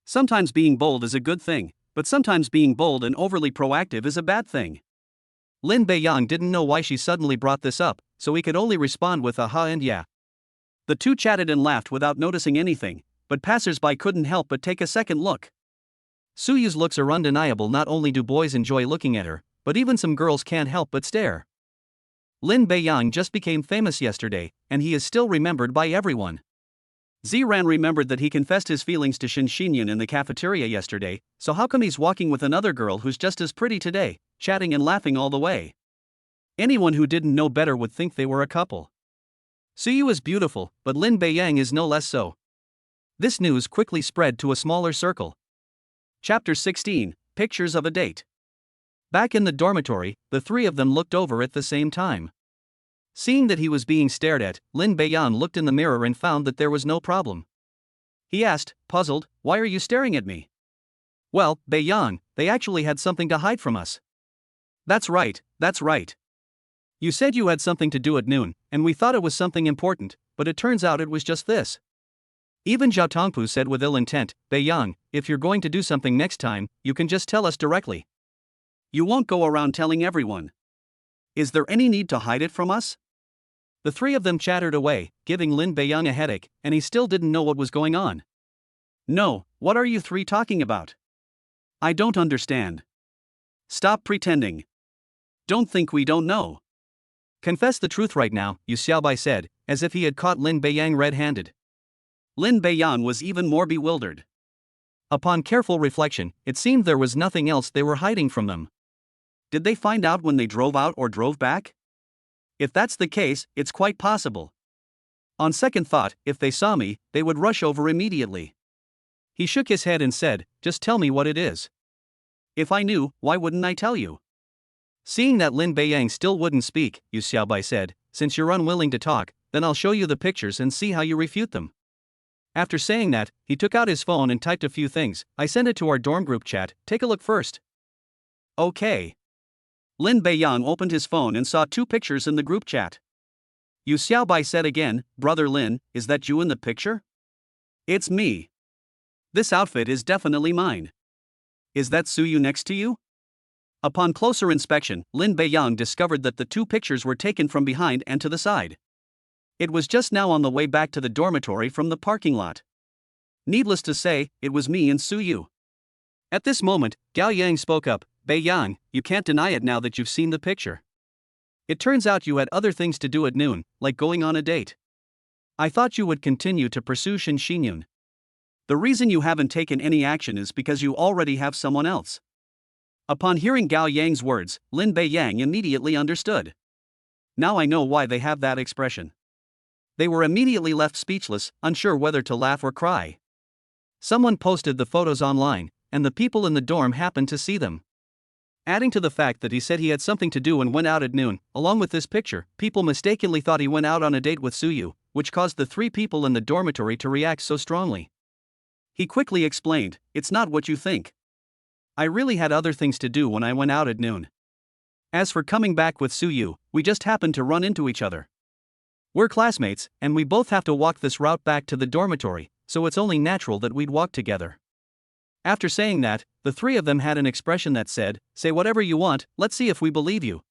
Sometimes being bold is a good thing, but sometimes being bold and overly proactive is a bad thing. Lin Beiyang didn't know why she suddenly brought this up, so he could only respond with a ha and yeah. The two chatted and laughed without noticing anything, but passers-by couldn't help but take a second look. Suyu's looks are undeniable. Not only do boys enjoy looking at her, but even some girls can't help but stare. Lin Beiyang just became famous yesterday, and he is still remembered by everyone. Ziran remembered that he confessed his feelings to Shin Xinyan in the cafeteria yesterday, so how come he's walking with another girl who's just as pretty today, chatting and laughing all the way? Anyone who didn't know better would think they were a couple. Suyu is beautiful, but Lin Beiyang is no less so. This news quickly spread to a smaller circle. Chapter 16, Pictures of a Date. Back in the dormitory, the three of them looked over at the same time. Seeing that he was being stared at, Lin Beiyang looked in the mirror and found that there was no problem. He asked, puzzled, why are you staring at me? Well, Beiyang, they actually had something to hide from us. That's That's right. You said you had something to do at noon, and we thought it was something important, but it turns out it was just this. Even Zhao Tongpu said with ill intent, Beiyang, if you're going to do something next time, you can just tell us directly. You won't go around telling everyone. Is there any need to hide it from us? The three of them chattered away, giving Lin Beiyang a headache, and he still didn't know what was going on. No, what are you three talking about? I don't understand. Stop pretending. Don't think we don't know. Confess the truth right now, Yu Xiaobai said, as if he had caught Lin Beiyang red-handed. Lin Beiyang was even more bewildered. Upon careful reflection, it seemed there was nothing else they were hiding from them. Did they find out when they drove out or drove back? If that's the case, it's quite possible. On second thought, if they saw me, they would rush over immediately. He shook his head and said, just tell me what it is. If I knew, why wouldn't I tell you? Seeing that Lin Beiyang still wouldn't speak, Yu Xiaobai said, since you're unwilling to talk, then I'll show you the pictures and see how you refute them. After saying that, he took out his phone and typed a few things. I sent it to our dorm group chat, take a look first. Okay. Lin Beiyang opened his phone and saw 2 pictures in the group chat. Yu Xiaobai said again, Brother Lin, is that you in the picture? It's me. This outfit is definitely mine. Is that Suyu next to you? Upon closer inspection, Lin Beiyang discovered that the 2 pictures were taken from behind and to the side. It was just now on the way back to the dormitory from the parking lot. Needless to say, it was me and Suyu. At this moment, Gao Yang spoke up, Beiyang, you can't deny it now that you've seen the picture. It turns out you had other things to do at noon, like going on a date. I thought you would continue to pursue Shin Xinyun. The reason you haven't taken any action is because you already have someone else. Upon hearing Gao Yang's words, Lin Beiyang immediately understood. Now I know why they have that expression. They were immediately left speechless, unsure whether to laugh or cry. Someone posted the photos online, and the people in the dorm happened to see them. Adding to the fact that he said he had something to do and went out at noon, along with this picture, people mistakenly thought he went out on a date with Suyu, which caused the 3 people in the dormitory to react so strongly. He quickly explained, it's not what you think. I really had other things to do when I went out at noon. As for coming back with Suyu, we just happened to run into each other. We're classmates, and we both have to walk this route back to the dormitory, so it's only natural that we'd walk together. After saying that, the 3 of them had an expression that said, say whatever you want, let's see if we believe you.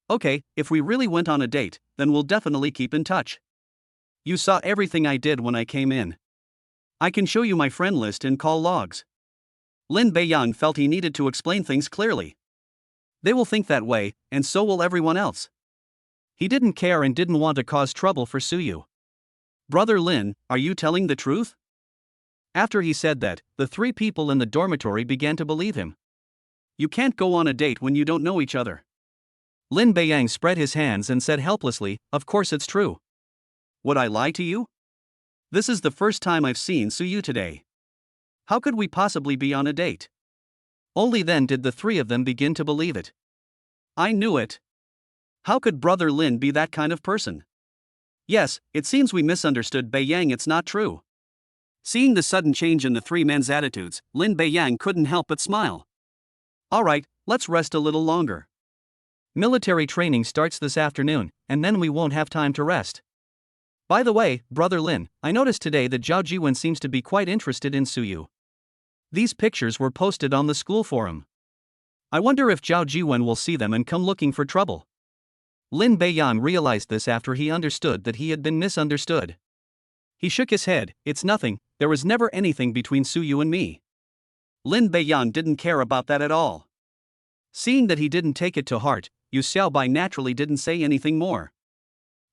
Okay, if we really went on a date, then we'll definitely keep in touch. You saw everything I did when I came in. I can show you my friend list and call logs. Lin Beiyang felt he needed to explain things clearly. They will think that way, and so will everyone else. He didn't care and didn't want to cause trouble for Suyu. Brother Lin, are you telling the truth? After he said that, the 3 people in the dormitory began to believe him. You can't go on a date when you don't know each other. Lin Beiyang spread his hands and said helplessly, of course it's true. Would I lie to you? This is the first time I've seen Suyu today. How could we possibly be on a date? Only then did the 3 of them begin to believe it. I knew it. How could Brother Lin be that kind of person? Yes, it seems we misunderstood Beiyang, it's not true. Seeing the sudden change in the 3 men's attitudes, Lin Beiyang couldn't help but smile. Alright, let's rest a little longer. Military training starts this afternoon, and then we won't have time to rest. By the way, Brother Lin, I noticed today that Zhao Jiwen seems to be quite interested in Suyu. These pictures were posted on the school forum. I wonder if Zhao Jiwen will see them and come looking for trouble. Lin Beiyang realized this after he understood that he had been misunderstood. He shook his head, it's nothing, there was never anything between Suyu and me. Lin Beiyang didn't care about that at all. Seeing that he didn't take it to heart, Yu Xiaobai naturally didn't say anything more.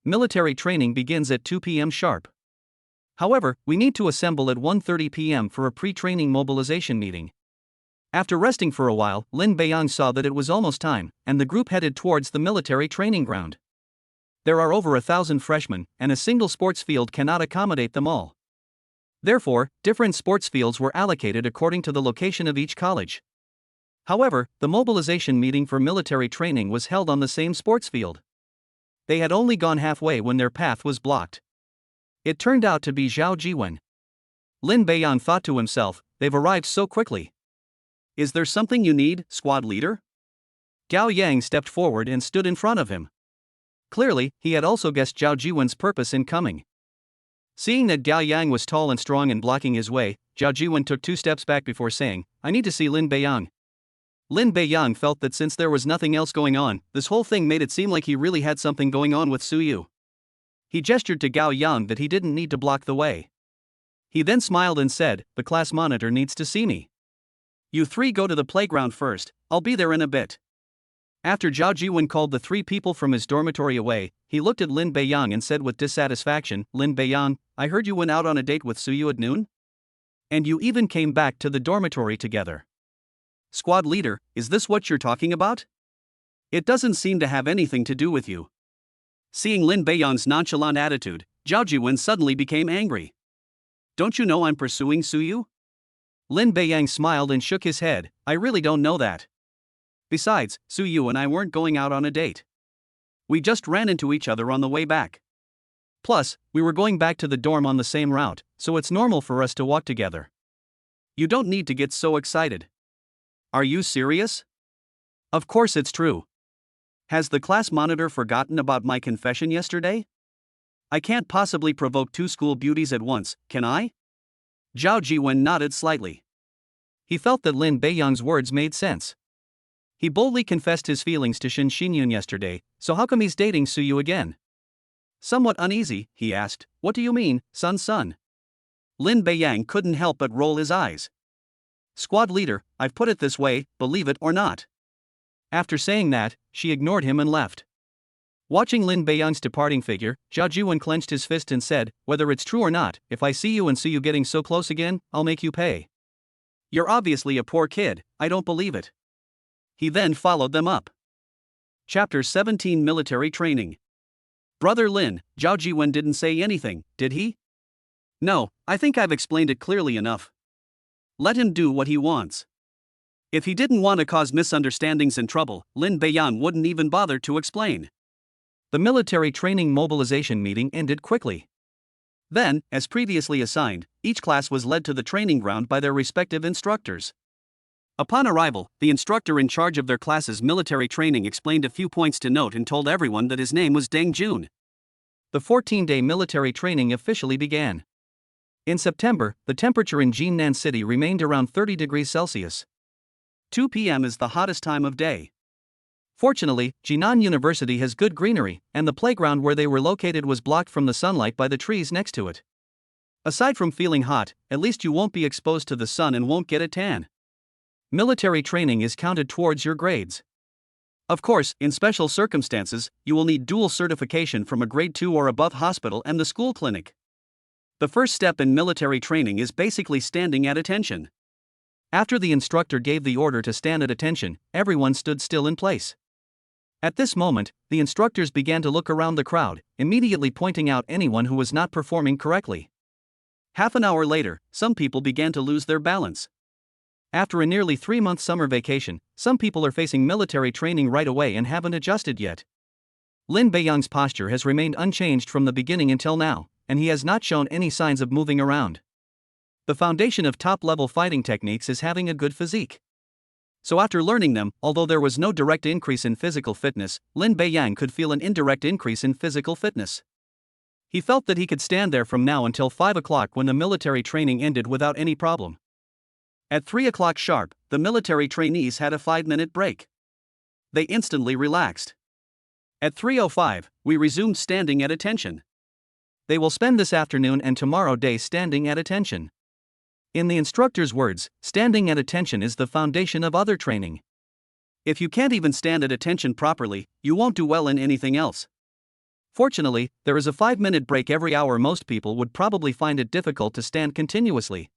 Military training begins at 2 p.m. sharp. However, we need to assemble at 1:30 p.m. for a pre-training mobilization meeting. After resting for a while, Lin Beiyang saw that it was almost time, and the group headed towards the military training ground. There are over 1,000 freshmen, and a single sports field cannot accommodate them all. Therefore, different sports fields were allocated according to the location of each college. However, the mobilization meeting for military training was held on the same sports field. They had only gone halfway when their path was blocked. It turned out to be Zhao Jiwen. Lin Beiyang thought to himself, they've arrived so quickly. Is there something you need, squad leader? Gao Yang stepped forward and stood in front of him. Clearly, he had also guessed Zhao Jiwen's purpose in coming. Seeing that Gao Yang was tall and strong and blocking his way, Zhao Jiwen took 2 steps back before saying, "I need to see Lin Beiyang." Lin Beiyang felt that since there was nothing else going on, this whole thing made it seem like he really had something going on with Su Yu. He gestured to Gao Yang that he didn't need to block the way. He then smiled and said, "The class monitor needs to see me. You 3 go to the playground first, I'll be there in a bit." After Zhao Jiwen called the 3 people from his dormitory away, he looked at Lin Beiyang and said with dissatisfaction, "Lin Beiyang, I heard you went out on a date with Su Yu at noon? And you even came back to the dormitory together. Squad leader, is this what you're talking about? It doesn't seem to have anything to do with you." Seeing Lin Beiyang's nonchalant attitude, Zhao Jiwen suddenly became angry. "Don't you know I'm pursuing Su Yu?" Lin Beiyang smiled and shook his head, "I really don't know that. Besides, Su Yu and I weren't going out on a date. We just ran into each other on the way back. Plus, we were going back to the dorm on the same route, so it's normal for us to walk together. You don't need to get so excited. Are you serious? Of course it's true. Has the class monitor forgotten about my confession yesterday? I can't possibly provoke 2 school beauties at once, can I?" Zhao Jiwen nodded slightly. He felt that Lin Beiyang's words made sense. He boldly confessed his feelings to Shen Xinyun yesterday, so how come he's dating Su Yu again? Somewhat uneasy, he asked, "What do you mean, son?" Lin Beiyang couldn't help but roll his eyes. "Squad leader, I've put it this way, believe it or not." After saying that, she ignored him and left. Watching Lin Beiyang's departing figure, Zhao Jiwen clenched his fist and said, "Whether it's true or not, if I see you and see you getting so close again, I'll make you pay. You're obviously a poor kid, I don't believe it." He then followed them up. Chapter 17 Military Training. "Brother Lin," Zhao Jiwen didn't say anything, did he? "No, I think I've explained it clearly enough. Let him do what he wants." If he didn't want to cause misunderstandings and trouble, Lin Beiyang wouldn't even bother to explain. The military training mobilization meeting ended quickly. Then, as previously assigned, each class was led to the training ground by their respective instructors. Upon arrival, the instructor in charge of their class's military training explained a few points to note and told everyone that his name was Deng Jun. The 14-day military training officially began. In September, the temperature in Jinan City remained around 30 degrees Celsius. 2 p.m. is the hottest time of day. Fortunately, Jinan University has good greenery, and the playground where they were located was blocked from the sunlight by the trees next to it. Aside from feeling hot, at least you won't be exposed to the sun and won't get a tan. Military training is counted towards your grades. Of course, in special circumstances, you will need dual certification from a grade 2 or above hospital and the school clinic. The first step in military training is basically standing at attention. After the instructor gave the order to stand at attention, everyone stood still in place. At this moment, the instructors began to look around the crowd, immediately pointing out anyone who was not performing correctly. Half an hour later, some people began to lose their balance. After a nearly 3-month summer vacation, some people are facing military training right away and haven't adjusted yet. Lin Beiyang's posture has remained unchanged from the beginning until now, and he has not shown any signs of moving around. The foundation of top-level fighting techniques is having a good physique. So after learning them, although there was no direct increase in physical fitness, Lin Beiyang could feel an indirect increase in physical fitness. He felt that he could stand there from now until 5 o'clock when the military training ended without any problem. At 3 o'clock sharp, the military trainees had a 5-minute break. They instantly relaxed. At 3:05, we resumed standing at attention. They will spend this afternoon and tomorrow day standing at attention. In the instructor's words, standing at attention is the foundation of other training. If you can't even stand at attention properly, you won't do well in anything else. Fortunately, there is a 5-minute break every hour. Most people would probably find it difficult to stand continuously.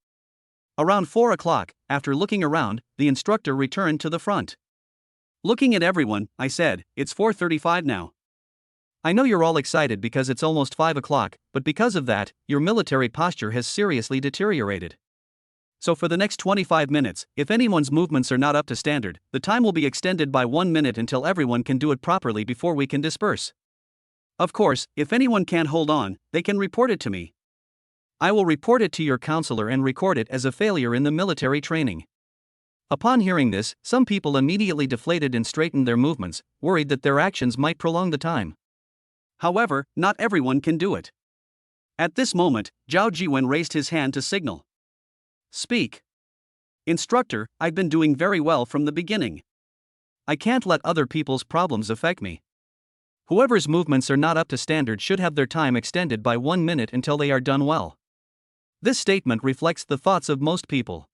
Around 4 o'clock, after looking around, the instructor returned to the front. Looking at everyone, I said, "It's 4:35 now. I know you're all excited because it's almost 5 o'clock, but because of that, your military posture has seriously deteriorated. So for the next 25 minutes, if anyone's movements are not up to standard, the time will be extended by 1 minute until everyone can do it properly before we can disperse. Of course, if anyone can't hold on, they can report it to me. I will report it to your counselor and record it as a failure in the military training." Upon hearing this, some people immediately deflated and straightened their movements, worried that their actions might prolong the time. However, not everyone can do it. At this moment, Zhao Jiwen raised his hand to signal. Speak. Instructor, I've been doing very well from the beginning. I can't let other people's problems affect me. Whoever's movements are not up to standard should have their time extended by 1 minute until they are done well. This statement reflects the thoughts of most people.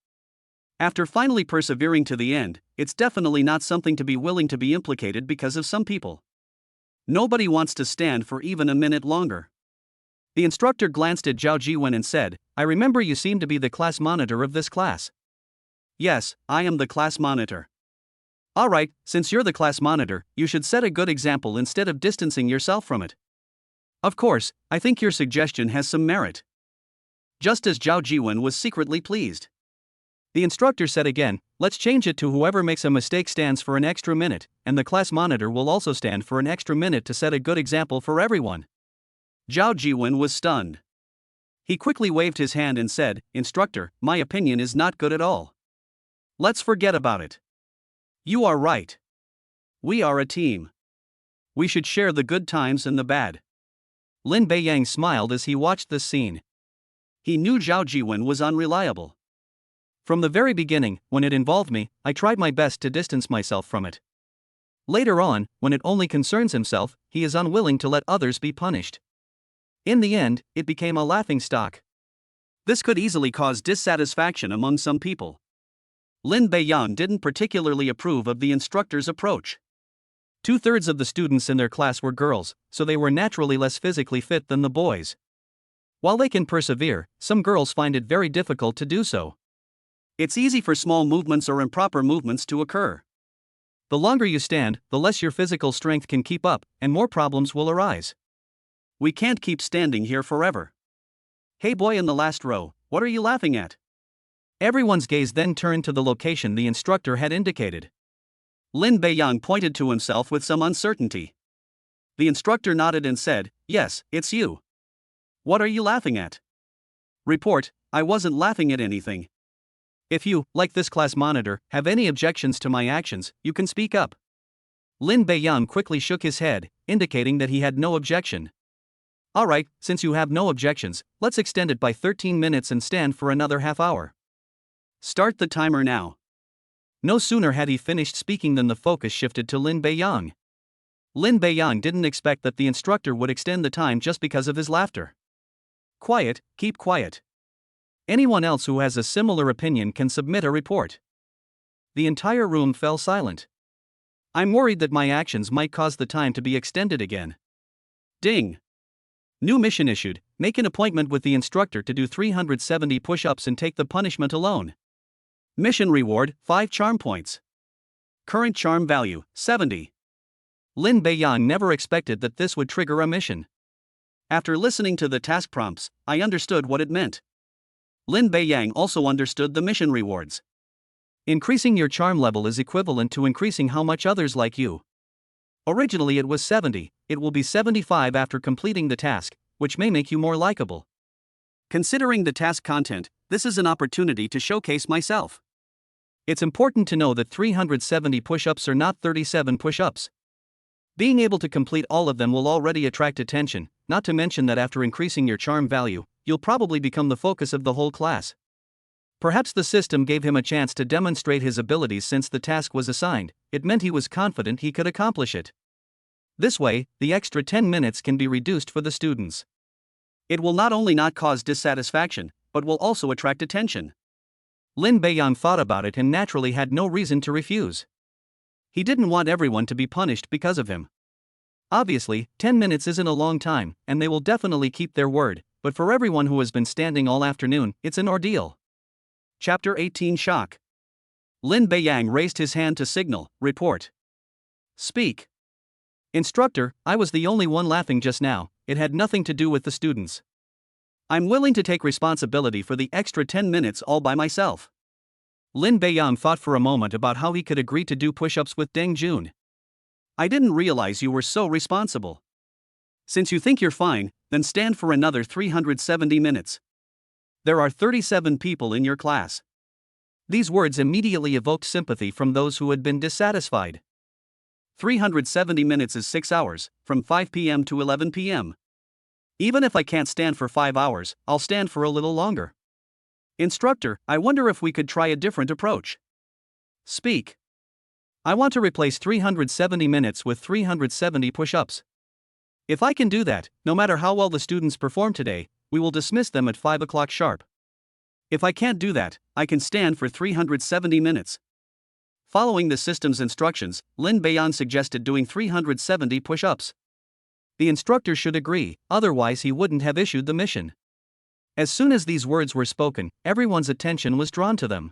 After finally persevering to the end, it's definitely not something to be willing to be implicated because of some people. Nobody wants to stand for even a minute longer. The instructor glanced at Zhao Jiwen and said, I remember you seem to be the class monitor of this class. Yes, I am the class monitor. Alright, since you're the class monitor, you should set a good example instead of distancing yourself from it. Of course, I think your suggestion has some merit. Just as Zhao Jiwen was secretly pleased. The instructor said again, let's change it to whoever makes a mistake stands for an extra minute, and the class monitor will also stand for an extra minute to set a good example for everyone. Zhao Jiwen was stunned. He quickly waved his hand and said, Instructor, my opinion is not good at all. Let's forget about it. You are right. We are a team. We should share the good times and the bad. Lin Beiyang smiled as he watched this scene. He knew Zhao Jiwen was unreliable. From the very beginning, when it involved me, I tried my best to distance myself from it. Later on, when it only concerns himself, he is unwilling to let others be punished. In the end, it became a laughingstock. This could easily cause dissatisfaction among some people. Lin Beiyang didn't particularly approve of the instructor's approach. 2/3 of the students in their class were girls, so they were naturally less physically fit than the boys. While they can persevere, some girls find it very difficult to do so. It's easy for small movements or improper movements to occur. The longer you stand, the less your physical strength can keep up, and more problems will arise. We can't keep standing here forever. Hey boy in the last row, what are you laughing at? Everyone's gaze then turned to the location the instructor had indicated. Lin Beiyang pointed to himself with some uncertainty. The instructor nodded and said, Yes, it's you. What are you laughing at? Report, I wasn't laughing at anything. If you, like this class monitor, have any objections to my actions, you can speak up. Lin Beiyang quickly shook his head, indicating that he had no objection. Alright, since you have no objections, let's extend it by 13 minutes and stand for another half hour. Start the timer now. No sooner had he finished speaking than the focus shifted to Lin Beiyang. Lin Beiyang didn't expect that the instructor would extend the time just because of his laughter. Quiet, keep quiet. Anyone else who has a similar opinion can submit a report. The entire room fell silent. I'm worried that my actions might cause the time to be extended again. Ding. New mission issued, make an appointment with the instructor to do 370 push-ups and take the punishment alone. Mission reward, 5 charm points. Current charm value, 70. Lin Beiyang never expected that this would trigger a mission. After listening to the task prompts, I understood what it meant. Lin Beiyang also understood the mission rewards. Increasing your charm level is equivalent to increasing how much others like you. Originally it was 70, it will be 75 after completing the task, which may make you more likable. Considering the task content, this is an opportunity to showcase myself. It's important to know that 370 push-ups are not 37 push-ups. Being able to complete all of them will already attract attention, not to mention that after increasing your charm value, you'll probably become the focus of the whole class. Perhaps the system gave him a chance to demonstrate his abilities since the task was assigned, it meant he was confident he could accomplish it. This way, the extra 10 minutes can be reduced for the students. It will not only not cause dissatisfaction, but will also attract attention. Lin Beiyang thought about it and naturally had no reason to refuse. He didn't want everyone to be punished because of him. Obviously, 10 minutes isn't a long time, and they will definitely keep their word, but for everyone who has been standing all afternoon, it's an ordeal. Chapter 18 Shock. Lin Beiyang raised his hand to signal, report. Speak. Instructor, I was the only one laughing just now, it had nothing to do with the students. I'm willing to take responsibility for the extra 10 minutes all by myself. Lin Beiyang thought for a moment about how he could agree to do push-ups with Deng Jun. I didn't realize you were so responsible. Since you think you're fine, then stand for another 370 minutes. There are 37 people in your class. These words immediately evoked sympathy from those who had been dissatisfied. 370 minutes is 6 hours, from 5 p.m. to 11 p.m. Even if I can't stand for 5 hours, I'll stand for a little longer. Instructor, I wonder if we could try a different approach. Speak. I want to replace 370 minutes with 370 push-ups. If I can do that, no matter how well the students perform today, we will dismiss them at 5 o'clock sharp. If I can't do that, I can stand for 370 minutes. Following the system's instructions, Lin Beiyan suggested doing 370 push-ups. The instructor should agree, otherwise he wouldn't have issued the mission. As soon as these words were spoken, everyone's attention was drawn to them.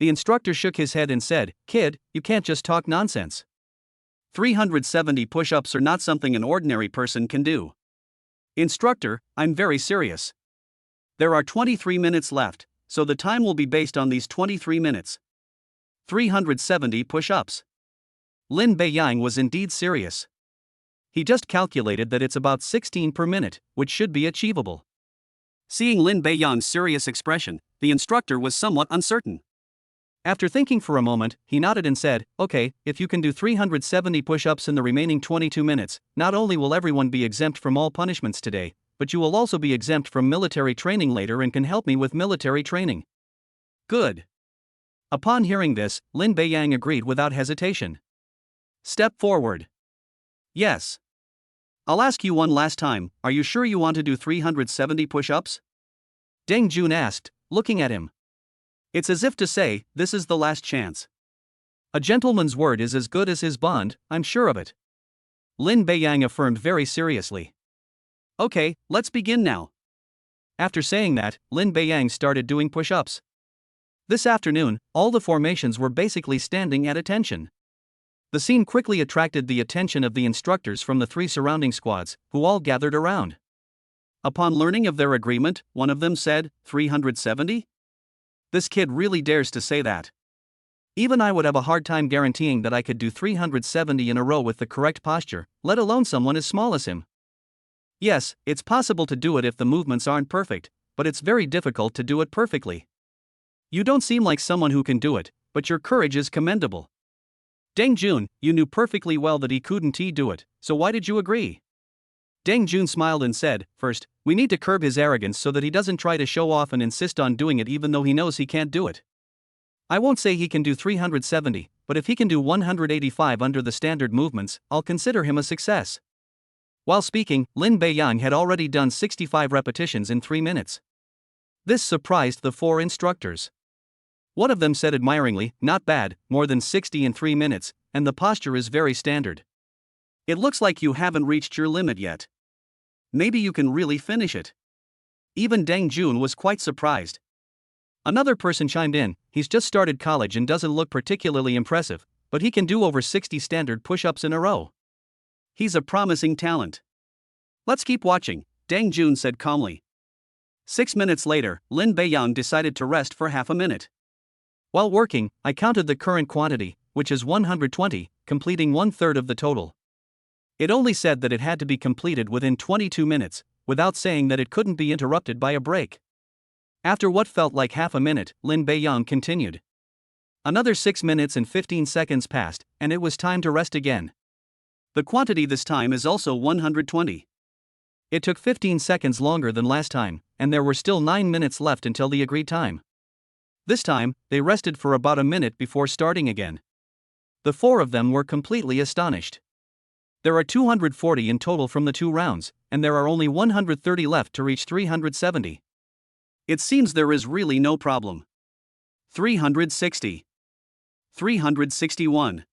The instructor shook his head and said, "Kid, you can't just talk nonsense. 370 push-ups are not something an ordinary person can do." Instructor, I'm very serious. There are 23 minutes left, so the time will be based on these 23 minutes. 370 push-ups. Lin Beiyang was indeed serious. He just calculated that it's about 16 per minute, which should be achievable. Seeing Lin Beiyang's serious expression, the instructor was somewhat uncertain. After thinking for a moment, he nodded and said, "Okay, if you can do 370 push-ups in the remaining 22 minutes, not only will everyone be exempt from all punishments today, but you will also be exempt from military training later and can help me with military training." Good. Upon hearing this, Lin Beiyang agreed without hesitation. Step forward. Yes. I'll ask you one last time, are you sure you want to do 370 push-ups? Deng Jun asked, looking at him. It's as if to say, this is the last chance. A gentleman's word is as good as his bond, I'm sure of it. Lin Beiyang affirmed very seriously. Okay, let's begin now. After saying that, Lin Beiyang started doing push-ups. This afternoon, all the formations were basically standing at attention. The scene quickly attracted the attention of the instructors from the 3 surrounding squads, who all gathered around. Upon learning of their agreement, one of them said, 370? This kid really dares to say that. Even I would have a hard time guaranteeing that I could do 370 in a row with the correct posture, let alone someone as small as him. Yes, it's possible to do it if the movements aren't perfect, but it's very difficult to do it perfectly. You don't seem like someone who can do it, but your courage is commendable. Deng Jun, you knew perfectly well that he couldn't do it, so why did you agree? Deng Jun smiled and said, "First, we need to curb his arrogance so that he doesn't try to show off and insist on doing it even though he knows he can't do it. I won't say he can do 370, but if he can do 185 under the standard movements, I'll consider him a success." While speaking, Lin Beiyang had already done 65 repetitions in 3 minutes. This surprised the 4 instructors. One of them said admiringly, "Not bad, more than 60 in 3 minutes, and the posture is very standard. It looks like you haven't reached your limit yet. Maybe you can really finish it." Even Deng Jun was quite surprised. Another person chimed in, "He's just started college and doesn't look particularly impressive, but he can do over 60 standard push-ups in a row. He's a promising talent. Let's keep watching," Deng Jun said calmly. 6 minutes later, Lin Beiyang decided to rest for half a minute. While working, I counted the current quantity, which is 120, completing 1/3 of the total. It only said that it had to be completed within 22 minutes, without saying that it couldn't be interrupted by a break. After what felt like half a minute, Lin Beiyang continued. Another 6 minutes and 15 seconds passed, and it was time to rest again. The quantity this time is also 120. It took 15 seconds longer than last time, and there were still 9 minutes left until the agreed time. This time, they rested for about a minute before starting again. The 4 of them were completely astonished. There are 240 in total from the 2 rounds, and there are only 130 left to reach 370. It seems there is really no problem. 360. 361.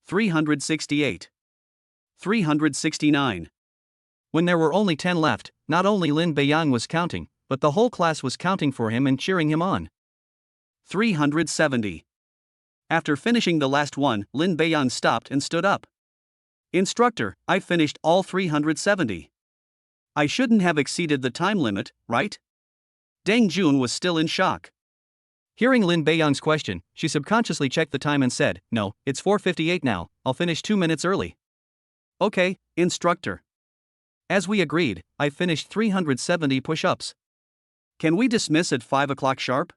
368. 369. When there were only 10 left, not only Lin Beiyang was counting, but the whole class was counting for him and cheering him on. 370. After finishing the last one, Lin Beiyang stopped and stood up. "Instructor, I finished all 370. I shouldn't have exceeded the time limit, right?" Deng Jun was still in shock. Hearing Lin Beiyang's question, she subconsciously checked the time and said, "No, it's 4:58 now, I'll finish 2 minutes early." "Okay, instructor. As we agreed, I finished 370 push-ups. Can we dismiss at 5 o'clock sharp?"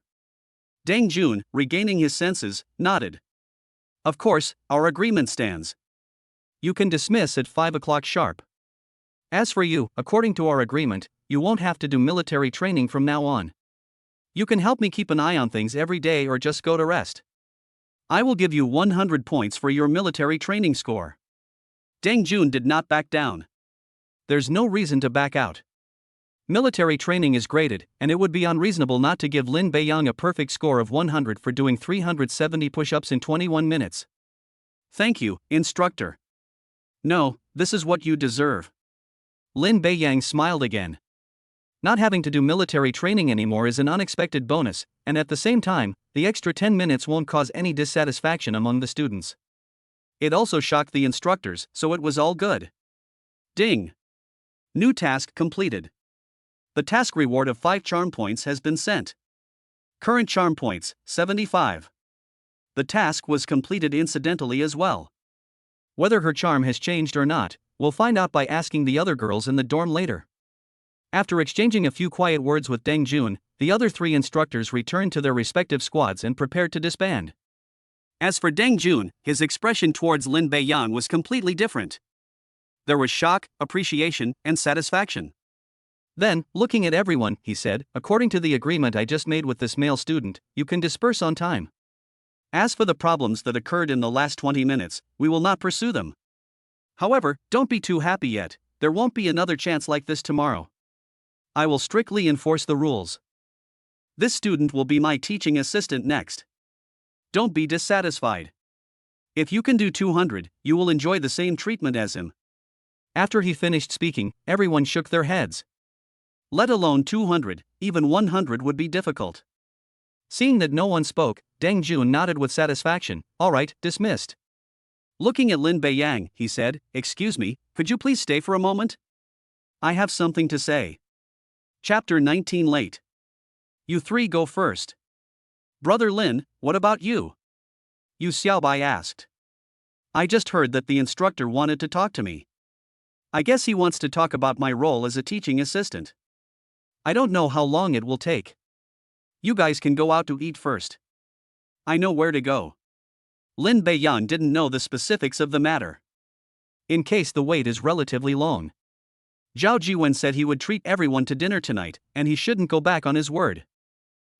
Dang Jun, regaining his senses, nodded. Of course, our agreement stands. You can dismiss at 5 o'clock sharp. As for you, according to our agreement, you won't have to do military training from now on. You can help me keep an eye on things every day or just go to rest. I will give you 100 points for your military training score. Dang Jun did not back down. There's no reason to back out. Military training is graded, and it would be unreasonable not to give Lin Beiyang a perfect score of 100 for doing 370 push-ups in 21 minutes. Thank you, instructor. No, this is what you deserve. Lin Beiyang smiled again. Not having to do military training anymore is an unexpected bonus, and at the same time, the extra 10 minutes won't cause any dissatisfaction among the students. It also shocked the instructors, so it was all good. Ding! New task completed. The task reward of 5 charm points has been sent. Current charm points, 75. The task was completed incidentally as well. Whether her charm has changed or not, we'll find out by asking the other girls in the dorm later. After exchanging a few quiet words with Deng Jun, the other 3 instructors returned to their respective squads and prepared to disband. As for Deng Jun, his expression towards Lin Beiyang was completely different. There was shock, appreciation, and satisfaction. Then, looking at everyone, he said, according to the agreement I just made with this male student, you can disperse on time. As for the problems that occurred in the last 20 minutes, we will not pursue them. However, don't be too happy yet, there won't be another chance like this tomorrow. I will strictly enforce the rules. This student will be my teaching assistant next. Don't be dissatisfied. If you can do 200, you will enjoy the same treatment as him. After he finished speaking, everyone shook their heads. Let alone 200, even 100 would be difficult. Seeing that no one spoke, Deng Jun nodded with satisfaction. All right, dismissed. Looking at Lin Beiyang, he said, excuse me, could you please stay for a moment? I have something to say. Chapter 19 late. You 3 go first. Brother Lin, what about you? Yu Xiaobai asked. I just heard that the instructor wanted to talk to me. I guess he wants to talk about my role as a teaching assistant. I don't know how long it will take. You guys can go out to eat first. I know where to go. Lin Beiyang didn't know the specifics of the matter. In case the wait is relatively long. Zhao Jiwen said he would treat everyone to dinner tonight, and he shouldn't go back on his word.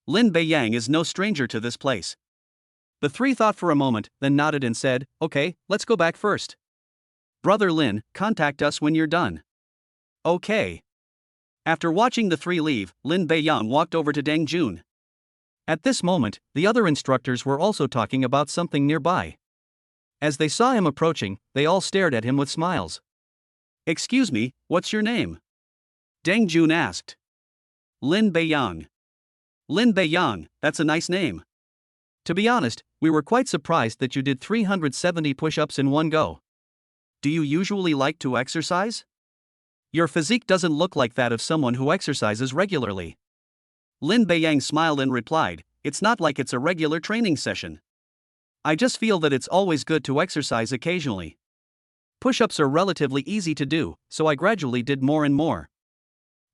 Lin Beiyang is no stranger to this place. The 3 thought for a moment, then nodded and said, okay, let's go back first. Brother Lin, contact us when you're done. Okay. After watching the 3 leave, Lin Beiyang walked over to Deng Jun. At this moment, the other instructors were also talking about something nearby. As they saw him approaching, they all stared at him with smiles. Excuse me, what's your name? Deng Jun asked. Lin Beiyang. Lin Beiyang, that's a nice name. To be honest, we were quite surprised that you did 370 push-ups in one go. Do you usually like to exercise? Your physique doesn't look like that of someone who exercises regularly. Lin Beiyang smiled and replied, it's not like it's a regular training session. I just feel that it's always good to exercise occasionally. Push-ups are relatively easy to do, so I gradually did more and more.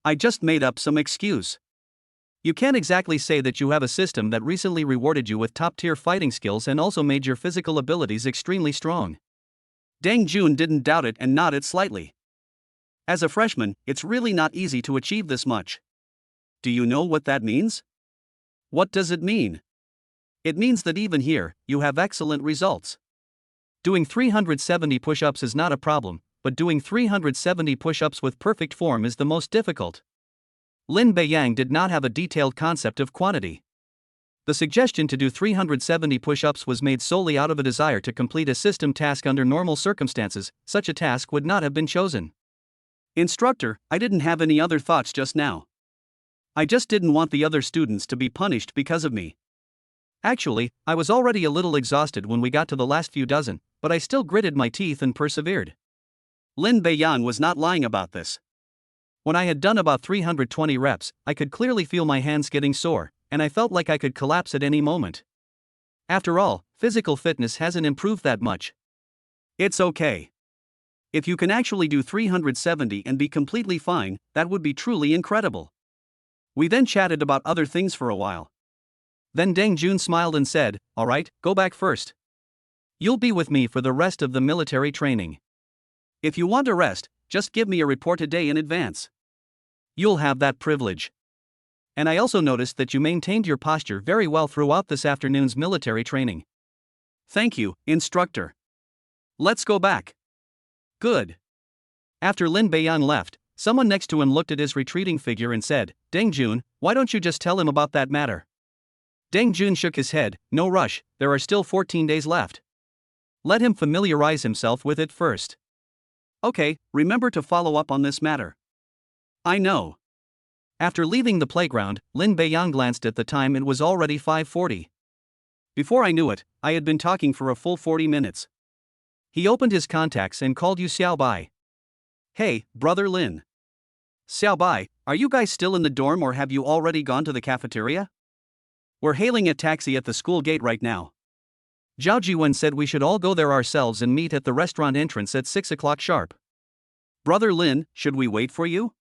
I just made up some excuse. You can't exactly say that you have a system that recently rewarded you with top-tier fighting skills and also made your physical abilities extremely strong. Deng Jun didn't doubt it and nodded slightly. As a freshman, it's really not easy to achieve this much. Do you know what that means? What does it mean? It means that even here, you have excellent results. Doing 370 push-ups is not a problem, but doing 370 push-ups with perfect form is the most difficult. Lin Beiyang did not have a detailed concept of quantity. The suggestion to do 370 push-ups was made solely out of a desire to complete a system task under normal circumstances. Such a task would not have been chosen. Instructor, I didn't have any other thoughts just now. I just didn't want the other students to be punished because of me. Actually, I was already a little exhausted when we got to the last few dozen, but I still gritted my teeth and persevered. Lin Beiyang was not lying about this. When I had done about 320 reps, I could clearly feel my hands getting sore, and I felt like I could collapse at any moment. After all, physical fitness hasn't improved that much. It's okay. If you can actually do 370 and be completely fine, that would be truly incredible. We then chatted about other things for a while. Then Deng Jun smiled and said, "Alright, go back first. You'll be with me for the rest of the military training. If you want a rest, just give me a report a day in advance. You'll have that privilege. And I also noticed that you maintained your posture very well throughout this afternoon's military training. Thank you, instructor. Let's go back." Good. After Lin Beiyang left, someone next to him looked at his retreating figure and said, "Deng Jun, why don't you just tell him about that matter?" Deng Jun shook his head. "No rush, there are still 14 days left. Let him familiarize himself with it first." "Okay, remember to follow up on this matter." "I know." After leaving the playground, Lin Beiyang glanced at the time. It was already 5:40. Before I knew it, I had been talking for a full 40 minutes. He opened his contacts and called Yu Xiaobai. "Hey, brother Lin. Xiaobai, are you guys still in the dorm or have you already gone to the cafeteria? We're hailing a taxi at the school gate right now. Zhao Jiwen said we should all go there ourselves and meet at the restaurant entrance at 6 o'clock sharp. Brother Lin, should we wait for you?"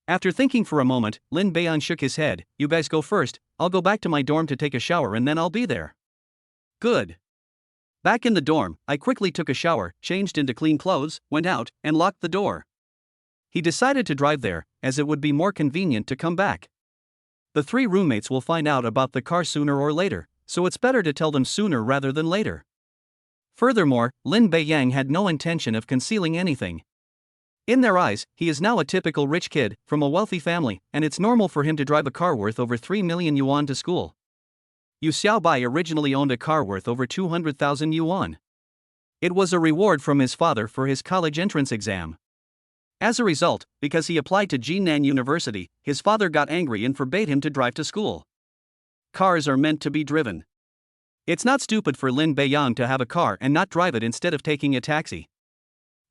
After thinking for a moment, Lin Beiyang shook his head. "You guys go first, I'll go back to my dorm to take a shower and then I'll be there." Good. Back in the dorm, I quickly took a shower, changed into clean clothes, went out, and locked the door. He decided to drive there, as it would be more convenient to come back. The three roommates will find out about the car sooner or later, so it's better to tell them sooner rather than later. Furthermore, Lin Beiyang had no intention of concealing anything. In their eyes, he is now a typical rich kid, from a wealthy family, and it's normal for him to drive a car worth over 3 million yuan to school. Yu Xiaobai originally owned a car worth over 200,000 yuan. It was a reward from his father for his college entrance exam. As a result, because he applied to Jinan University, his father got angry and forbade him to drive to school. Cars are meant to be driven. It's not stupid for Lin Beiyang to have a car and not drive it instead of taking a taxi.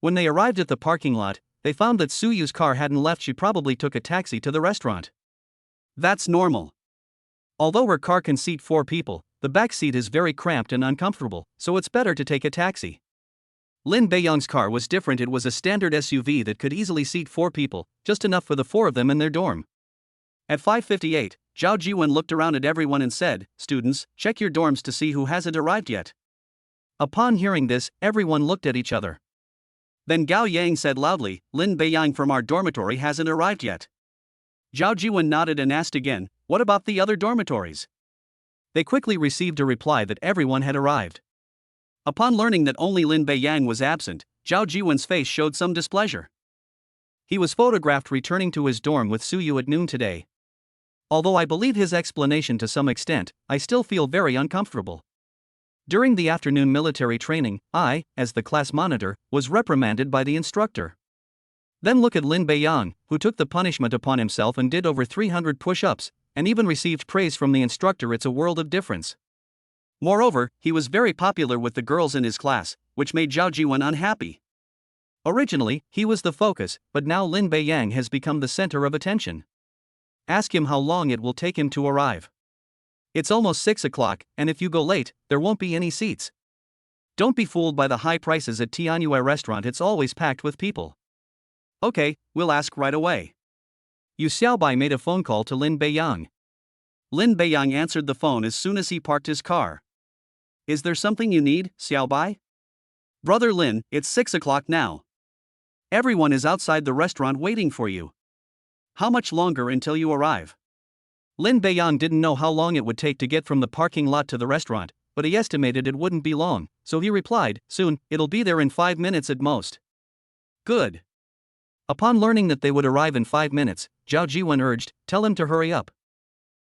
When they arrived at the parking lot, they found that Su Yu's car hadn't left. She probably took a taxi to the restaurant. That's normal. Although her car can seat 4 people, the back seat is very cramped and uncomfortable, so it's better to take a taxi. Lin Beiyang's car was different. It was a standard SUV that could easily seat 4 people, just enough for the 4 of them in their dorm. At 5:58, Zhao Jiwen looked around at everyone and said, "Students, check your dorms to see who hasn't arrived yet." Upon hearing this, everyone looked at each other. Then Gao Yang said loudly, "Lin Beiyang from our dormitory hasn't arrived yet." Zhao Jiwen nodded and asked again, "What about the other dormitories?" They quickly received a reply that everyone had arrived. Upon learning that only Lin Beiyang was absent, Zhao Jiwen's face showed some displeasure. He was photographed returning to his dorm with Su Yu at noon today. Although I believe his explanation to some extent, I still feel very uncomfortable. During the afternoon military training, I, as the class monitor, was reprimanded by the instructor. Then look at Lin Beiyang, who took the punishment upon himself and did over 300 push-ups, and even received praise from the instructor. It's a world of difference. Moreover, he was very popular with the girls in his class, which made Zhao Jiwen unhappy. Originally, he was the focus, but now Lin Beiyang has become the center of attention. Ask him how long it will take him to arrive. It's almost 6 o'clock, and if you go late, there won't be any seats. Don't be fooled by the high prices at Tianyue restaurant. It's always packed with people. Okay, we'll ask right away. Yu Xiaobai made a phone call to Lin Beiyang. Lin Beiyang answered the phone as soon as he parked his car. "Is there something you need, Xiaobai?" "Brother Lin, it's 6 o'clock now. Everyone is outside the restaurant waiting for you. How much longer until you arrive?" Lin Beiyang didn't know how long it would take to get from the parking lot to the restaurant, but he estimated it wouldn't be long, so he replied, "Soon, it'll be there in 5 minutes at most." Good. Upon learning that they would arrive in 5 minutes, Zhao Jiwen urged, "Tell him to hurry up.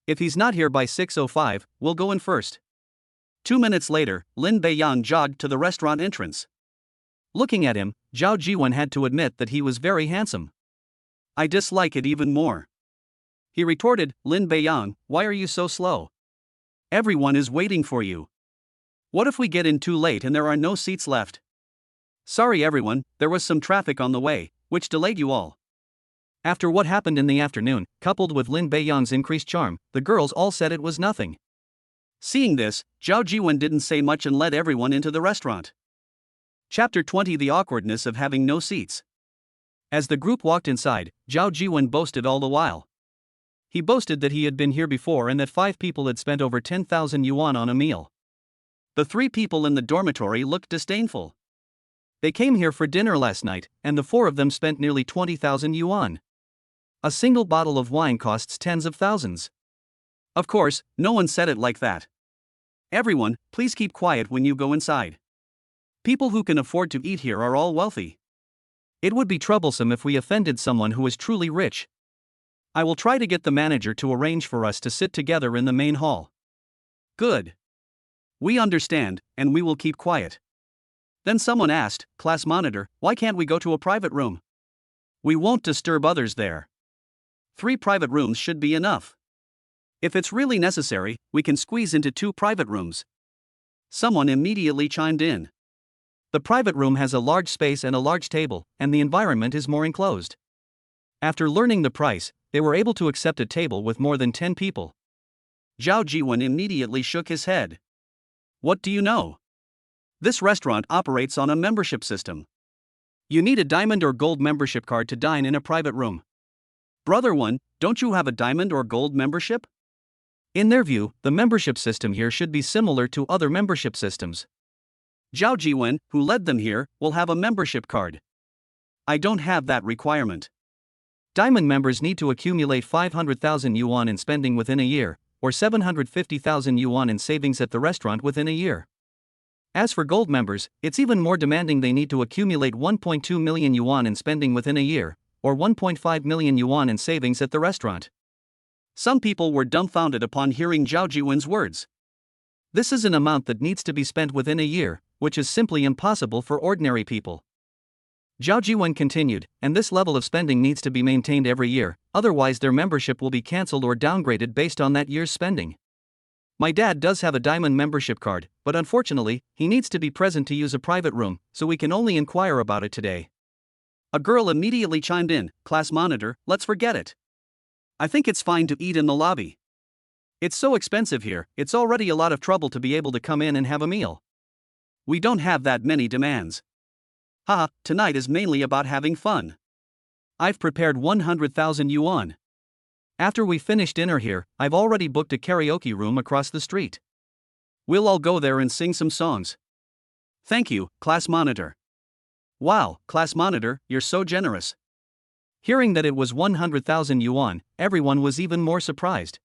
If he's not here by 6:05, we'll go in first." 2 minutes later, Lin Beiyang jogged to the restaurant entrance. Looking at him, Zhao Jiwen had to admit that he was very handsome. "I dislike it even more." He retorted, "Lin Beiyang, why are you so slow? Everyone is waiting for you. What if we get in too late and there are no seats left?" "Sorry everyone, there was some traffic on the way, which delayed you all." After what happened in the afternoon, coupled with Lin Beiyang's increased charm, the girls all said it was nothing. Seeing this, Zhao Jiwen didn't say much and led everyone into the restaurant. Chapter 20: The awkwardness of having no seats. As the group walked inside, Zhao Jiwen boasted all the while. He boasted that he had been here before and that 5 people had spent over 10,000 yuan on a meal. The 3 people in the dormitory looked disdainful. They came here for dinner last night, and the 4 of them spent nearly 20,000 yuan. A single bottle of wine costs tens of thousands. Of course, no one said it like that. Everyone, please keep quiet when you go inside. People who can afford to eat here are all wealthy. It would be troublesome if we offended someone who is truly rich. I will try to get the manager to arrange for us to sit together in the main hall. Good. We understand, and we will keep quiet. Then someone asked, "Class monitor, why can't we go to a private room? We won't disturb others there. 3 private rooms should be enough. If it's really necessary, we can squeeze into 2 private rooms." Someone immediately chimed in. The private room has a large space and a large table, and the environment is more enclosed. After learning the price, they were able to accept a table with more than 10 people. Zhao Jiwen immediately shook his head. What do you know? This restaurant operates on a membership system. You need a diamond or gold membership card to dine in a private room. Brother one, don't you have a diamond or gold membership? In their view, the membership system here should be similar to other membership systems. Zhao Jiwen, who led them here, will have a membership card. I don't have that requirement. Diamond members need to accumulate 500,000 yuan in spending within a year, or 750,000 yuan in savings at the restaurant within a year. As for gold members, it's even more demanding. They need to accumulate 1.2 million yuan in spending within a year, or 1.5 million yuan in savings at the restaurant. Some people were dumbfounded upon hearing Zhao Jiwen's words. This is an amount that needs to be spent within a year, which is simply impossible for ordinary people. Zhao Jiwen continued, and this level of spending needs to be maintained every year, otherwise their membership will be cancelled or downgraded based on that year's spending. My dad does have a diamond membership card, but unfortunately, he needs to be present to use a private room, so we can only inquire about it today. A girl immediately chimed in, "Class monitor, let's forget it. I think it's fine to eat in the lobby. It's so expensive here, it's already a lot of trouble to be able to come in and have a meal. We don't have that many demands. Haha, tonight is mainly about having fun. I've prepared 100,000 yuan. After we finish dinner here, I've already booked a karaoke room across the street. We'll all go there and sing some songs." Thank you, class monitor. Wow, class monitor, you're so generous. Hearing that it was 100,000 yuan, everyone was even more surprised.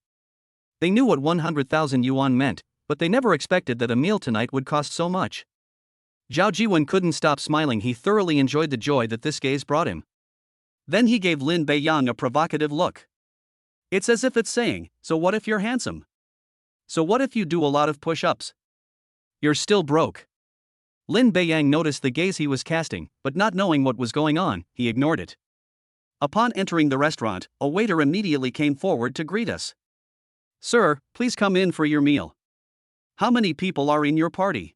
They knew what 100,000 yuan meant, but they never expected that a meal tonight would cost so much. Zhao Jiwen couldn't stop smiling. He thoroughly enjoyed the joy that this gaze brought him. Then he gave Lin Beiyang a provocative look. It's as if it's saying, so what if you're handsome? So what if you do a lot of push-ups? You're still broke. Lin Beiyang noticed the gaze he was casting, but not knowing what was going on, he ignored it. Upon entering the restaurant, a waiter immediately came forward to greet us. "Sir, please come in for your meal. How many people are in your party?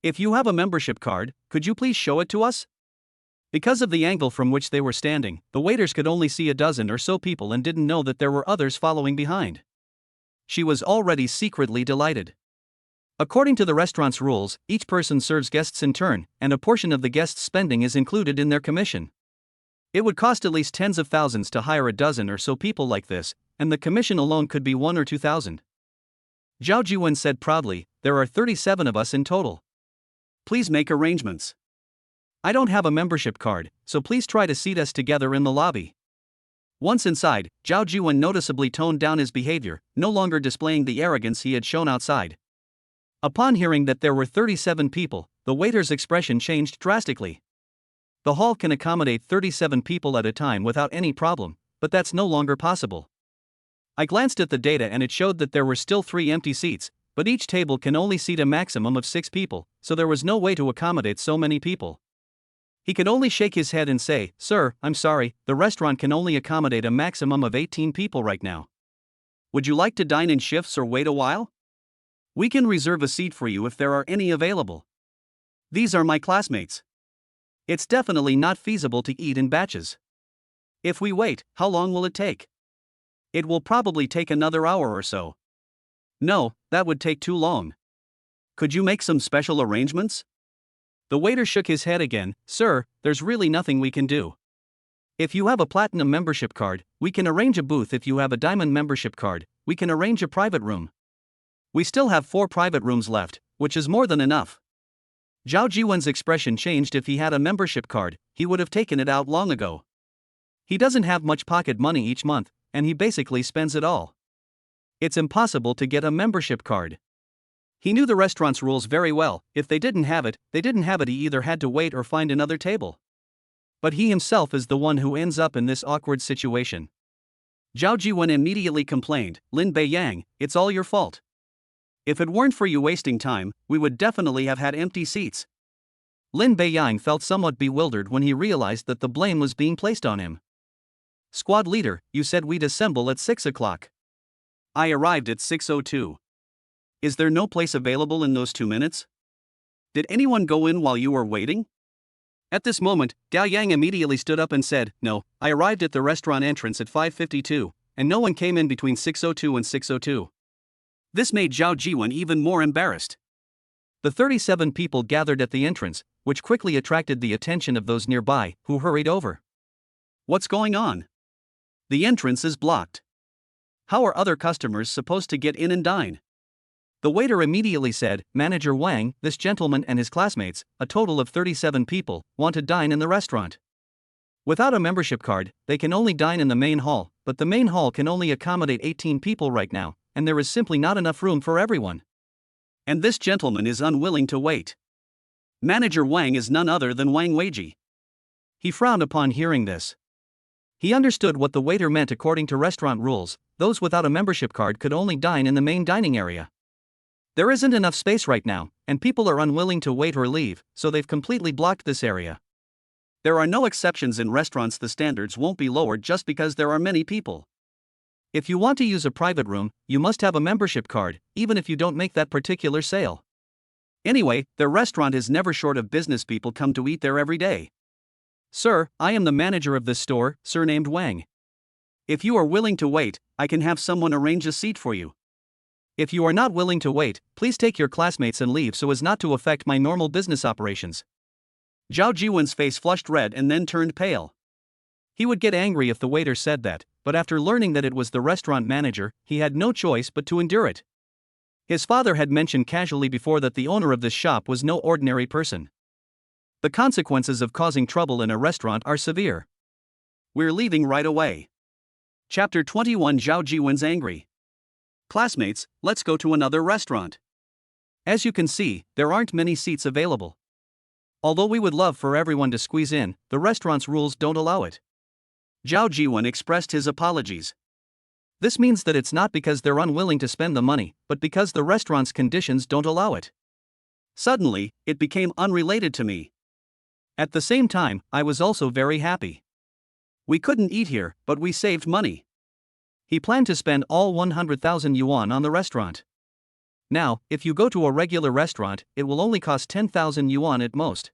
If you have a membership card, could you please show it to us?" Because of the angle from which they were standing, the waiters could only see a dozen or so people and didn't know that there were others following behind. She was already secretly delighted. According to the restaurant's rules, each person serves guests in turn, and a portion of the guests' spending is included in their commission. It would cost at least tens of thousands to hire a dozen or so people like this, and the commission alone could be 1 or 2,000. Zhao Jiwen said proudly, "There are 37 of us in total. Please make arrangements. I don't have a membership card, so please try to seat us together in the lobby." Once inside, Zhao Jiwen noticeably toned down his behavior, no longer displaying the arrogance he had shown outside. Upon hearing that there were 37 people, the waiter's expression changed drastically. The hall can accommodate 37 people at a time without any problem, but that's no longer possible. I glanced at the data and it showed that there were still 3 empty seats, but each table can only seat a maximum of 6 people, so there was no way to accommodate so many people. He could only shake his head and say, "Sir, I'm sorry, the restaurant can only accommodate a maximum of 18 people right now. Would you like to dine in shifts or wait a while? We can reserve a seat for you if there are any available. These are my classmates. It's definitely not feasible to eat in batches. If we wait, how long will it take? It will probably take another hour or so. No, that would take too long. Could you make some special arrangements?" The waiter shook his head again. "Sir, there's really nothing we can do. If you have a platinum membership card, we can arrange a booth. If you have a diamond membership card, we can arrange a private room. We still have 4 private rooms left, which is more than enough. Zhao Jiwen's expression changed. If he had a membership card, he would have taken it out long ago. He doesn't have much pocket money each month, and he basically spends it all. It's impossible to get a membership card. He knew the restaurant's rules very well. If they didn't have it, they didn't have it. He either had to wait or find another table. But he himself is the one who ends up in this awkward situation. Zhao Jiwen immediately complained, "Lin Beiyang, it's all your fault. If it weren't for you wasting time, we would definitely have had empty seats." Lin Beiyang felt somewhat bewildered when he realized that the blame was being placed on him. "Squad leader, you said we'd assemble at 6 o'clock. I arrived at 6:02. Is there no place available in those 2 minutes? Did anyone go in while you were waiting?" At this moment, Dao Yang immediately stood up and said, "No, I arrived at the restaurant entrance at 5:52, and no one came in between 6:02 and 6:02. This made Zhao Jiwen even more embarrassed. The 37 people gathered at the entrance, which quickly attracted the attention of those nearby, who hurried over. "What's going on? The entrance is blocked. How are other customers supposed to get in and dine?" The waiter immediately said, "Manager Wang, this gentleman and his classmates, a total of 37 people, want to dine in the restaurant. Without a membership card, they can only dine in the main hall, but the main hall can only accommodate 18 people right now, and there is simply not enough room for everyone. And this gentleman is unwilling to wait." Manager Wang is none other than Wang Weiji. He frowned upon hearing this. He understood what the waiter meant. According to restaurant rules, those without a membership card could only dine in the main dining area. There isn't enough space right now, and people are unwilling to wait or leave, so they've completely blocked this area. There are no exceptions in restaurants. The standards won't be lowered just because there are many people. If you want to use a private room, you must have a membership card, even if you don't make that particular sale. Anyway, their restaurant is never short of business. People come to eat there every day. "Sir, I am the manager of this store, surnamed Wang. If you are willing to wait, I can have someone arrange a seat for you. If you are not willing to wait, please take your classmates and leave so as not to affect my normal business operations." Zhao Jiwen's face flushed red and then turned pale. He would get angry if the waiter said that, but after learning that it was the restaurant manager, he had no choice but to endure it. His father had mentioned casually before that the owner of this shop was no ordinary person. The consequences of causing trouble in a restaurant are severe. "We're leaving right away." Chapter 21. Zhao Jiwen's angry. "Classmates, let's go to another restaurant. As you can see, there aren't many seats available. Although we would love for everyone to squeeze in, the restaurant's rules don't allow it." Zhao Jiwen expressed his apologies. This means that it's not because they're unwilling to spend the money, but because the restaurant's conditions don't allow it. Suddenly, it became unrelated to me. At the same time, I was also very happy. We couldn't eat here, but we saved money. He planned to spend all 100,000 yuan on the restaurant. Now, if you go to a regular restaurant, it will only cost 10,000 yuan at most.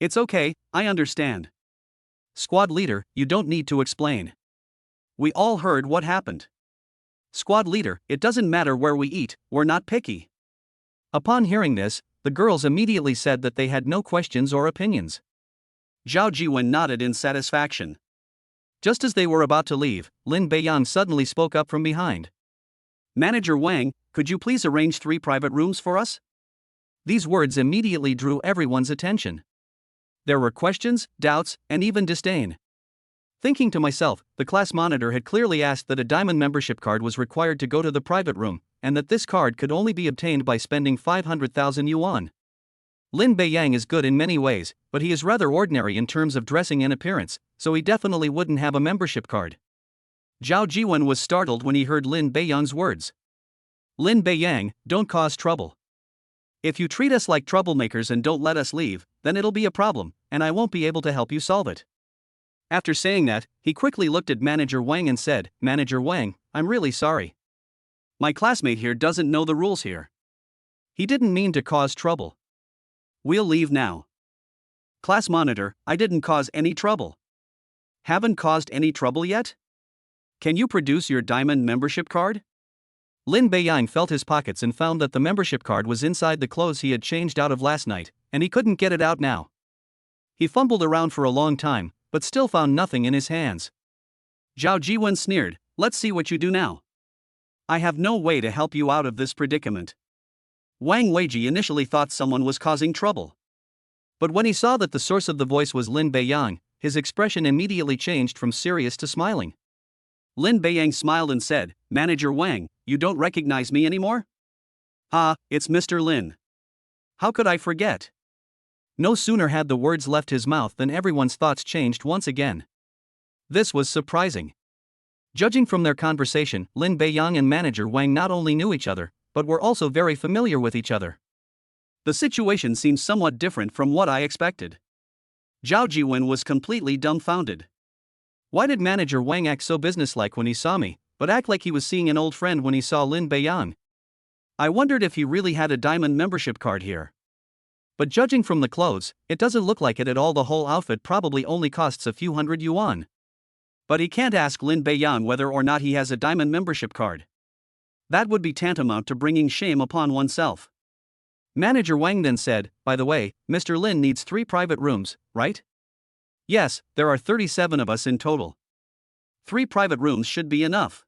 "It's okay, I understand. Squad leader, you don't need to explain. We all heard what happened. Squad leader, it doesn't matter where we eat, we're not picky." Upon hearing this, the girls immediately said that they had no questions or opinions. Zhao Jiwen nodded in satisfaction. Just as they were about to leave, Lin Beiyang suddenly spoke up from behind. "Manager Wang, could you please arrange 3 private rooms for us?" These words immediately drew everyone's attention. There were questions, doubts, and even disdain. Thinking to myself, the class monitor had clearly asked that a diamond membership card was required to go to the private room, and that this card could only be obtained by spending 500,000 yuan. Lin Beiyang is good in many ways, but he is rather ordinary in terms of dressing and appearance, so he definitely wouldn't have a membership card. Zhao Jiwen was startled when he heard Lin Beiyang's words. "Lin Beiyang, don't cause trouble. If you treat us like troublemakers and don't let us leave, then it'll be a problem, and I won't be able to help you solve it." After saying that, he quickly looked at Manager Wang and said, "Manager Wang, I'm really sorry. My classmate here doesn't know the rules here. He didn't mean to cause trouble. We'll leave now." Class monitor, I didn't cause any trouble. Haven't caused any trouble yet? Can you produce your diamond membership card? Lin Beiyang felt his pockets and found that the membership card was inside the clothes he had changed out of last night, and he couldn't get it out now. He fumbled around for a long time, but still found nothing in his hands. Zhao Jiwen sneered, "Let's see what you do now. I have no way to help you out of this predicament." Wang Weiji initially thought someone was causing trouble. But when he saw that the source of the voice was Lin Beiyang, his expression immediately changed from serious to smiling. Lin Beiyang smiled and said, "Manager Wang, you don't recognize me anymore?" "Ah, it's Mr. Lin. How could I forget?" No sooner had the words left his mouth than everyone's thoughts changed once again. This was surprising. Judging from their conversation, Lin Beiyang and manager Wang not only knew each other, but were also very familiar with each other. The situation seems somewhat different from what I expected. Zhao Jiwen was completely dumbfounded. Why did manager Wang act so businesslike when he saw me, but act like he was seeing an old friend when he saw Lin Beiyang? I wondered if he really had a diamond membership card here. But judging from the clothes, it doesn't look like it at all. The whole outfit probably only costs a few hundred yuan. But he can't ask Lin Beiyang whether or not he has a diamond membership card. That would be tantamount to bringing shame upon oneself. Manager Wang then said, "By the way, Mr. Lin needs 3 private rooms, right?" "Yes, there are 37 of us in total. 3 private rooms should be enough.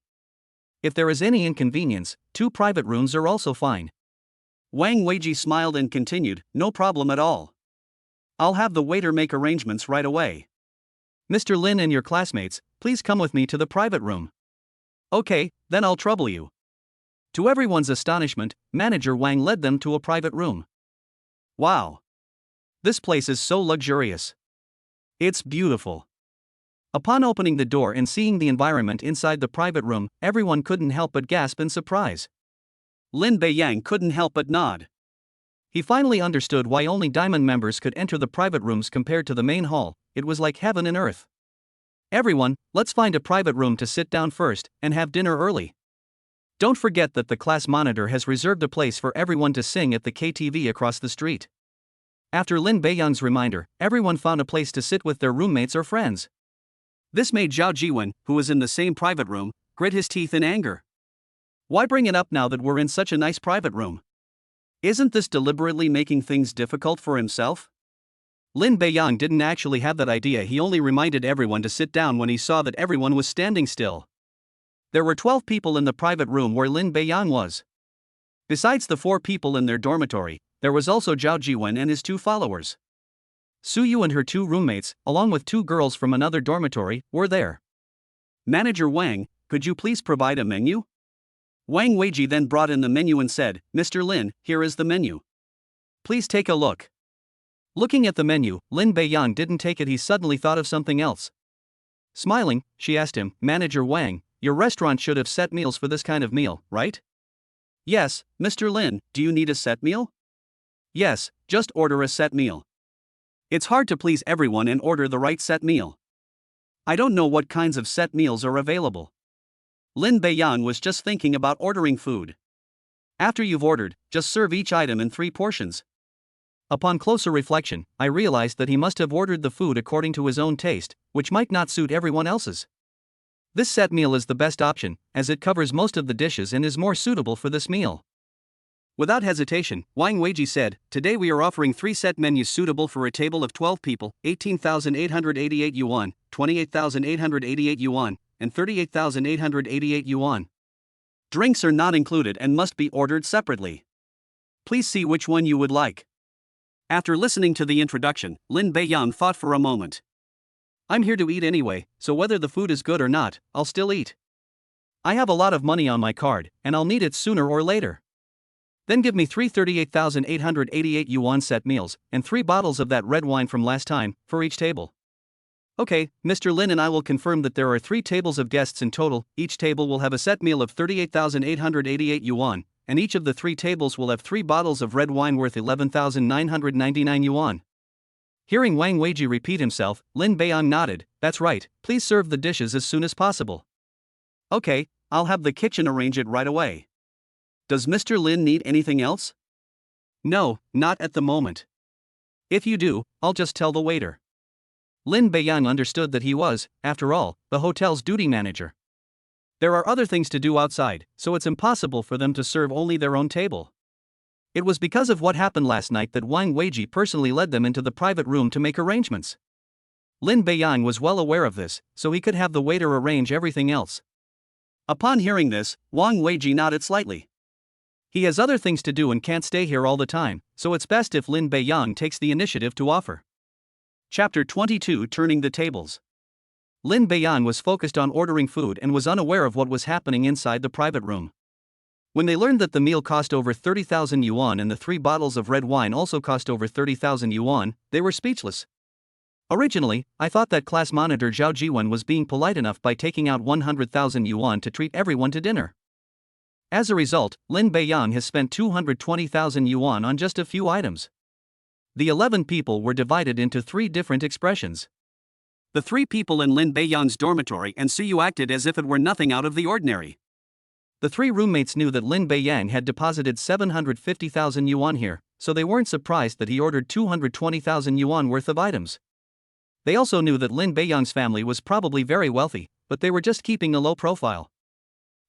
If there is any inconvenience, 2 private rooms are also fine." Wang Weiji smiled and continued, "No problem at all. I'll have the waiter make arrangements right away. Mr. Lin and your classmates, please come with me to the private room." "Okay, then I'll trouble you." To everyone's astonishment, manager Wang led them to a private room. Wow! This place is so luxurious. It's beautiful. Upon opening the door and seeing the environment inside the private room, everyone couldn't help but gasp in surprise. Lin Beiyang couldn't help but nod. He finally understood why only diamond members could enter the private rooms compared to the main hall. It was like heaven and earth. "Everyone, let's find a private room to sit down first and have dinner early. Don't forget that the class monitor has reserved a place for everyone to sing at the KTV across the street." After Lin Beiyang's reminder, everyone found a place to sit with their roommates or friends. This made Zhao Jiwen, who was in the same private room, grit his teeth in anger. Why bring it up now that we're in such a nice private room? Isn't this deliberately making things difficult for himself? Lin Beiyang didn't actually have that idea. He only reminded everyone to sit down when he saw that everyone was standing still. There were 12 people in the private room where Lin Beiyang was. Besides the 4 people in their dormitory, there was also Zhao Jiwen and his 2 followers. Su Yu and her 2 roommates, along with 2 girls from another dormitory, were there. "Manager Wang, could you please provide a menu?" Wang Weiji then brought in the menu and said, "Mr. Lin, here is the menu. Please take a look." Looking at the menu, Lin Beiyang didn't take it. He suddenly thought of something else. Smiling, she asked him, "Manager Wang, your restaurant should have set meals for this kind of meal, right?" "Yes, Mr. Lin, do you need a set meal?" "Yes, just order a set meal. It's hard to please everyone and order the right set meal. I don't know what kinds of set meals are available." Lin Beiyang was just thinking about ordering food. "After you've ordered, just serve each item in 3 portions. Upon closer reflection, I realized that he must have ordered the food according to his own taste, which might not suit everyone else's. This set meal is the best option, as it covers most of the dishes and is more suitable for this meal." Without hesitation, Wang Weiji said, "Today we are offering 3 set menus suitable for a table of 12 people, 18,888 yuan, 28,888 yuan, and 38,888 yuan. Drinks are not included and must be ordered separately. Please see which one you would like." After listening to the introduction, Lin Beiyang thought for a moment. "I'm here to eat anyway, so whether the food is good or not, I'll still eat. I have a lot of money on my card, and I'll need it sooner or later. Then give me 3 38,888 yuan set meals, and 3 bottles of that red wine from last time, for each table." "Okay, Mr. Lin and I will confirm that there are 3 tables of guests in total. Each table will have a set meal of 38,888 yuan, and each of the 3 tables will have 3 bottles of red wine worth 11,999 yuan. Hearing Wang Weiji repeat himself, Lin Beiyang nodded. "That's right, please serve the dishes as soon as possible." "Okay, I'll have the kitchen arrange it right away. Does Mr. Lin need anything else?" "No, not at the moment. If you do, I'll just tell the waiter." Lin Beiyang understood that he was, after all, the hotel's duty manager. There are other things to do outside, so it's impossible for them to serve only their own table. It was because of what happened last night that Wang Weiji personally led them into the private room to make arrangements. Lin Beiyang was well aware of this, so he could have the waiter arrange everything else. Upon hearing this, Wang Weiji nodded slightly. He has other things to do and can't stay here all the time, so it's best if Lin Beiyang takes the initiative to offer. Chapter 22 Turning the Tables. Lin Beiyang was focused on ordering food and was unaware of what was happening inside the private room. When they learned that the meal cost over 30,000 yuan and the 3 bottles of red wine also cost over 30,000 yuan, they were speechless. Originally, I thought that class monitor Zhao Jiwen was being polite enough by taking out 100,000 yuan to treat everyone to dinner. As a result, Lin Beiyang has spent 220,000 yuan on just a few items. The 11 people were divided into 3 different expressions. The 3 people in Lin Beiyang's dormitory and Suyu acted as if it were nothing out of the ordinary. The 3 roommates knew that Lin Beiyang had deposited 750,000 yuan here, so they weren't surprised that he ordered 220,000 yuan worth of items. They also knew that Lin Beiyang's family was probably very wealthy, but they were just keeping a low profile.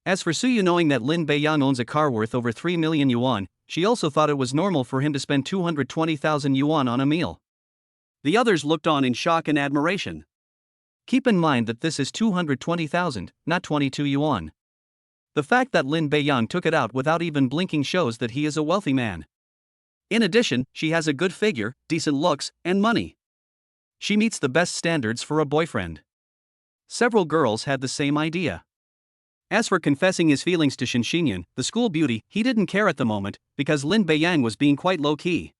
As for Suyu, knowing that Lin Beiyang owns a car worth over 3 million yuan, she also thought it was normal for him to spend 220,000 yuan on a meal. The others looked on in shock and admiration. Keep in mind that this is 220,000, not 22 yuan. The fact that Lin Beiyang took it out without even blinking shows that he is a wealthy man. In addition, she has a good figure, decent looks, and money. She meets the best standards for a boyfriend. Several girls had the same idea. As for confessing his feelings to Xinxian, the school beauty, he didn't care at the moment, because Lin Beiyang was being quite low-key.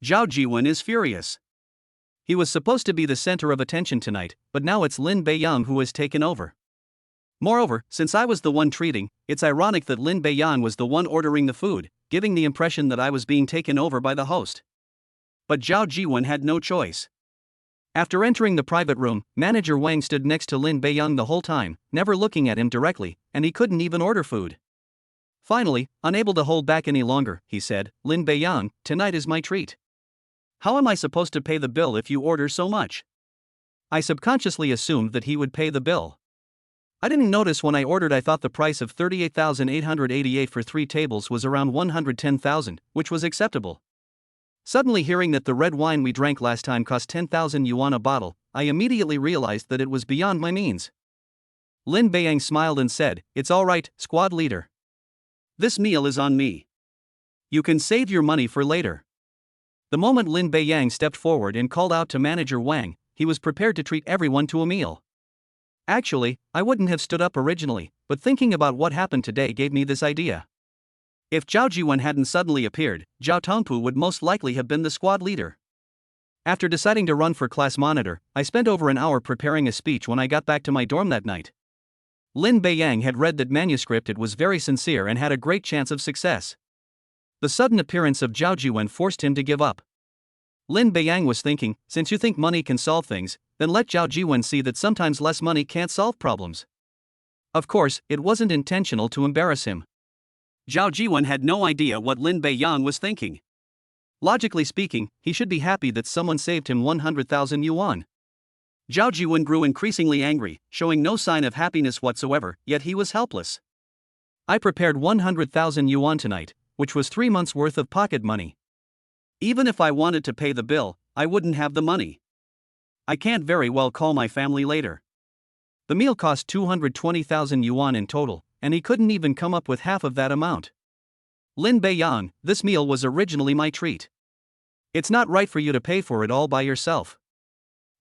Zhao Jiwen is furious. He was supposed to be the center of attention tonight, but now it's Lin Beiyang who has taken over. Moreover, since I was the one treating, it's ironic that Lin Beiyang was the one ordering the food, giving the impression that I was being taken over by the host. But Zhao Jiwen had no choice. After entering the private room, Manager Wang stood next to Lin Beiyang the whole time, never looking at him directly, and he couldn't even order food. Finally, unable to hold back any longer, he said, "Lin Beiyang, tonight is my treat. How am I supposed to pay the bill if you order so much?" I subconsciously assumed that he would pay the bill. I didn't notice when I ordered. I thought the price of 38,888 for 3 tables was around 110,000, which was acceptable. Suddenly hearing that the red wine we drank last time cost 10,000 yuan a bottle, I immediately realized that it was beyond my means. Lin Beiyang smiled and said, "It's all right, squad leader. This meal is on me. You can save your money for later." The moment Lin Beiyang stepped forward and called out to Manager Wang, he was prepared to treat everyone to a meal. Actually, I wouldn't have stood up originally, but thinking about what happened today gave me this idea. If Zhao Jiwen hadn't suddenly appeared, Zhao Tongpu would most likely have been the squad leader. After deciding to run for class monitor, I spent over an hour preparing a speech when I got back to my dorm that night. Lin Beiyang had read that manuscript. It was very sincere and had a great chance of success. The sudden appearance of Zhao Jiwen forced him to give up. Lin Beiyang was thinking, since you think money can solve things, then let Zhao Jiwen see that sometimes less money can't solve problems. Of course, it wasn't intentional to embarrass him. Zhao Jiwen had no idea what Lin Beiyang was thinking. Logically speaking, he should be happy that someone saved him 100,000 yuan. Zhao Jiwen grew increasingly angry, showing no sign of happiness whatsoever, yet he was helpless. I prepared 100,000 yuan tonight, which was 3 months' worth of pocket money. Even if I wanted to pay the bill, I wouldn't have the money. I can't very well call my family later. The meal cost 220,000 yuan in total, and he couldn't even come up with half of that amount. Lin Beiyang, this meal was originally my treat. It's not right for you to pay for it all by yourself.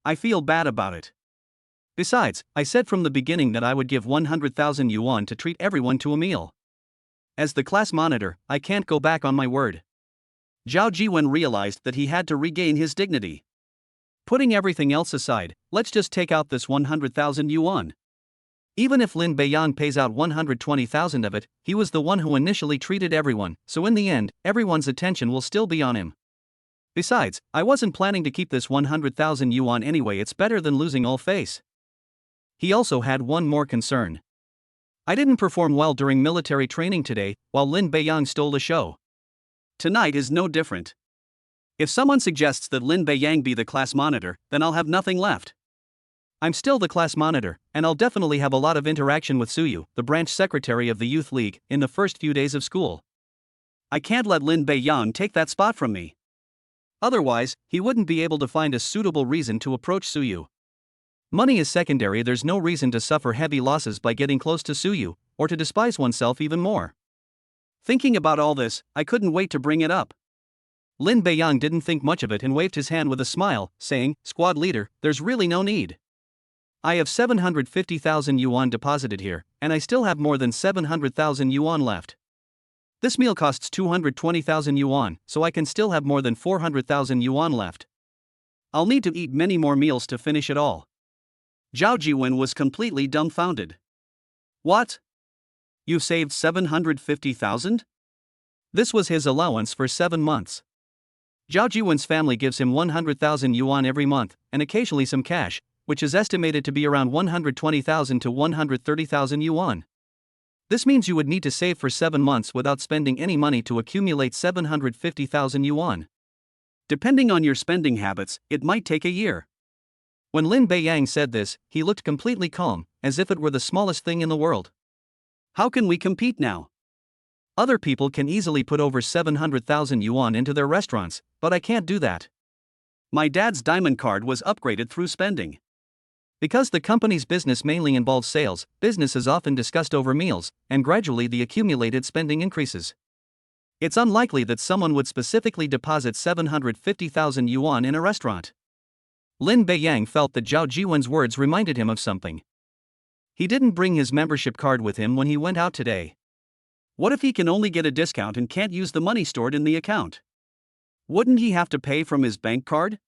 I feel bad about it. Besides, I said from the beginning that I would give 100,000 yuan to treat everyone to a meal. As the class monitor, I can't go back on my word. Zhao Jiwen realized that he had to regain his dignity. Putting everything else aside, let's just take out this 100,000 yuan. Even if Lin Beiyang pays out 120,000 of it, he was the one who initially treated everyone, so in the end, everyone's attention will still be on him. Besides, I wasn't planning to keep this 100,000 yuan anyway. It's better than losing all face. He also had one more concern. I didn't perform well during military training today, while Lin Beiyang stole the show. Tonight is no different. If someone suggests that Lin Beiyang be the class monitor, then I'll have nothing left. I'm still the class monitor, and I'll definitely have a lot of interaction with Suyu, the branch secretary of the youth league, in the first few days of school. I can't let Lin Beiyang take that spot from me. Otherwise, he wouldn't be able to find a suitable reason to approach Suyu. Money is secondary, there's no reason to suffer heavy losses by getting close to Suyu, or to despise oneself even more. Thinking about all this, I couldn't wait to bring it up. Lin Beiyang didn't think much of it and waved his hand with a smile, saying, "Squad leader, there's really no need. I have 750,000 yuan deposited here, and I still have more than 700,000 yuan left. This meal costs 220,000 yuan, so I can still have more than 400,000 yuan left. I'll need to eat many more meals to finish it all." Zhao Jiwen was completely dumbfounded. What? You've saved 750,000? This was his allowance for 7 months. Zhao Jiwen's family gives him 100,000 yuan every month, and occasionally some cash, which is estimated to be around 120,000 to 130,000 yuan. This means you would need to save for 7 months without spending any money to accumulate 750,000 yuan. Depending on your spending habits, it might take a year. When Lin Beiyang said this, he looked completely calm, as if it were the smallest thing in the world. How can we compete now? Other people can easily put over 700,000 yuan into their restaurants, but I can't do that. My dad's diamond card was upgraded through spending. Because the company's business mainly involves sales, business is often discussed over meals, and gradually the accumulated spending increases. It's unlikely that someone would specifically deposit 750,000 yuan in a restaurant. Lin Beiyang felt that Zhao Jiwen's words reminded him of something. He didn't bring his membership card with him when he went out today. What if he can only get a discount and can't use the money stored in the account? Wouldn't he have to pay from his bank card?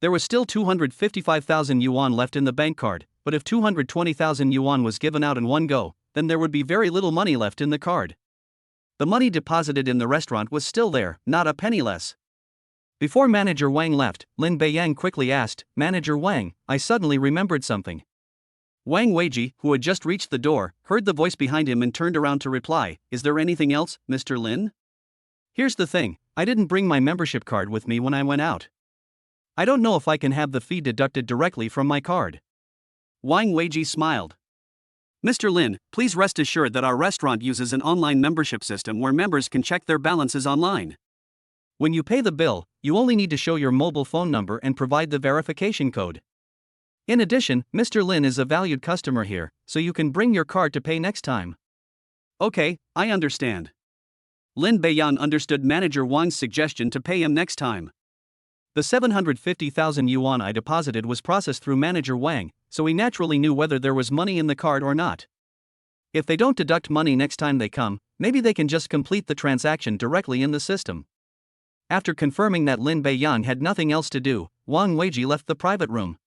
There was still 255,000 yuan left in the bank card, but if 220,000 yuan was given out in one go, then there would be very little money left in the card. The money deposited in the restaurant was still there, not a penny less. Before Manager Wang left, Lin Beiyang quickly asked, "Manager Wang, I suddenly remembered something." Wang Weiji, who had just reached the door, heard the voice behind him and turned around to reply, "Is there anything else, Mr. Lin?" "Here's the thing, I didn't bring my membership card with me when I went out. I don't know if I can have the fee deducted directly from my card." Wang Weiji smiled. "Mr. Lin, please rest assured that our restaurant uses an online membership system where members can check their balances online. When you pay the bill, you only need to show your mobile phone number and provide the verification code. In addition, Mr. Lin is a valued customer here, so you can bring your card to pay next time." "Okay, I understand." Lin Beiyang understood Manager Wang's suggestion to pay him next time. The 750,000 yuan I deposited was processed through Manager Wang, so he naturally knew whether there was money in the card or not. If they don't deduct money next time they come, maybe they can just complete the transaction directly in the system. After confirming that Lin Beiyang had nothing else to do, Wang Weiji left the private room.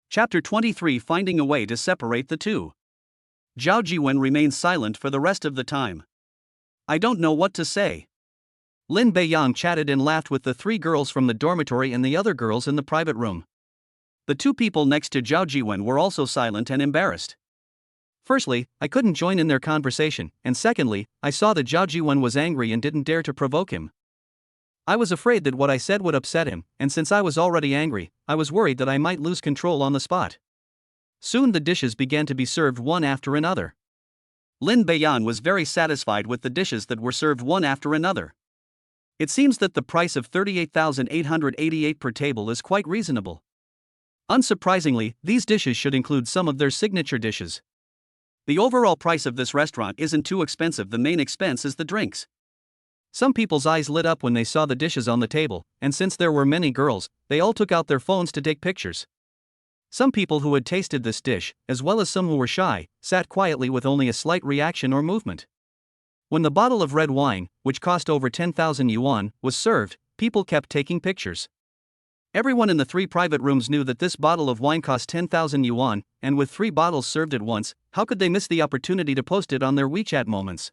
Chapter 23, Finding a Way to Separate the Two. Zhao Jiwen remained silent for the rest of the time. "I don't know what to say." Lin Beiyang chatted and laughed with the 3 girls from the dormitory and the other girls in the private room. The 2 people next to Zhao Jiwen were also silent and embarrassed. Firstly, I couldn't join in their conversation, and secondly, I saw that Zhao Jiwen was angry and didn't dare to provoke him. I was afraid that what I said would upset him, and since I was already angry, I was worried that I might lose control on the spot. Soon the dishes began to be served one after another. Lin Beiyang was very satisfied with the dishes that were served one after another. It seems that the price of 38,888 per table is quite reasonable. Unsurprisingly, these dishes should include some of their signature dishes. The overall price of this restaurant isn't too expensive, the main expense is the drinks. Some people's eyes lit up when they saw the dishes on the table, and since there were many girls, they all took out their phones to take pictures. Some people who had tasted this dish, as well as some who were shy, sat quietly with only a slight reaction or movement. When the bottle of red wine, which cost over 10,000 yuan, was served, people kept taking pictures. Everyone in the 3 private rooms knew that this bottle of wine cost 10,000 yuan, and with 3 bottles served at once, how could they miss the opportunity to post it on their WeChat Moments?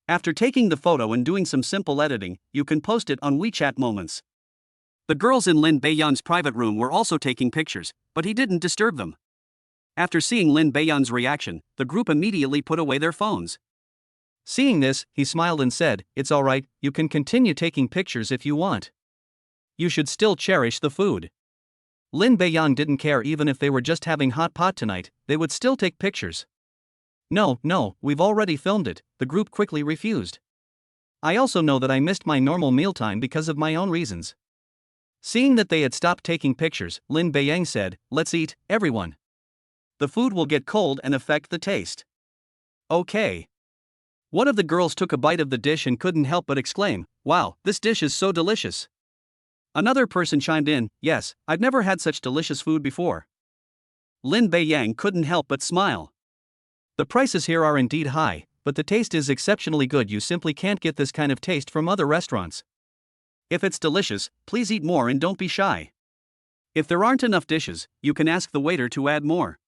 After taking the photo and doing some simple editing, you can post it on WeChat Moments. The girls in Lin Beiyang's private room were also taking pictures, but he didn't disturb them. After seeing Lin Beiyang's reaction, the group immediately put away their phones. Seeing this, he smiled and said, "It's alright, you can continue taking pictures if you want. You should still cherish the food." Lin Beiyang didn't care even if they were just having hot pot tonight, they would still take pictures. No, we've already filmed it," the group quickly refused. "I also know that I missed my normal mealtime because of my own reasons. Seeing that they had stopped taking pictures, Lin Beiyang said, "Let's eat, everyone. The food will get cold and affect the taste." Okay. One of the girls took a bite of the dish and couldn't help but exclaim, "Wow, this dish is so delicious." Another person chimed in, "Yes, I've never had such delicious food before." Lin Beiyang couldn't help but smile. The prices here are indeed high, but the taste is exceptionally good. You simply can't get this kind of taste from other restaurants. If it's delicious, please eat more and don't be shy. If there aren't enough dishes, you can ask the waiter to add more.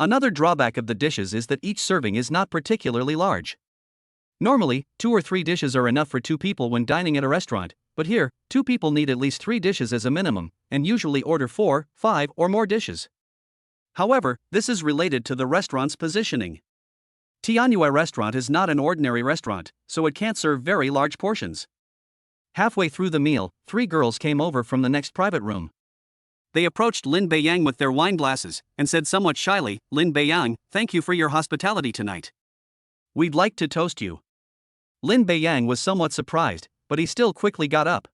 Another drawback of the dishes is that each serving is not particularly large. Normally, 2 or 3 dishes are enough for 2 people when dining at a restaurant, but here, 2 people need at least 3 dishes as a minimum, and usually order 4, 5, or more dishes. However, this is related to the restaurant's positioning. Tianyue restaurant is not an ordinary restaurant, so it can't serve very large portions. Halfway through the meal, 3 girls came over from the next private room. They approached Lin Beiyang with their wine glasses, and said somewhat shyly, "Lin Beiyang, thank you for your hospitality tonight. We'd like to toast you." Lin Beiyang was somewhat surprised, but he still quickly got up.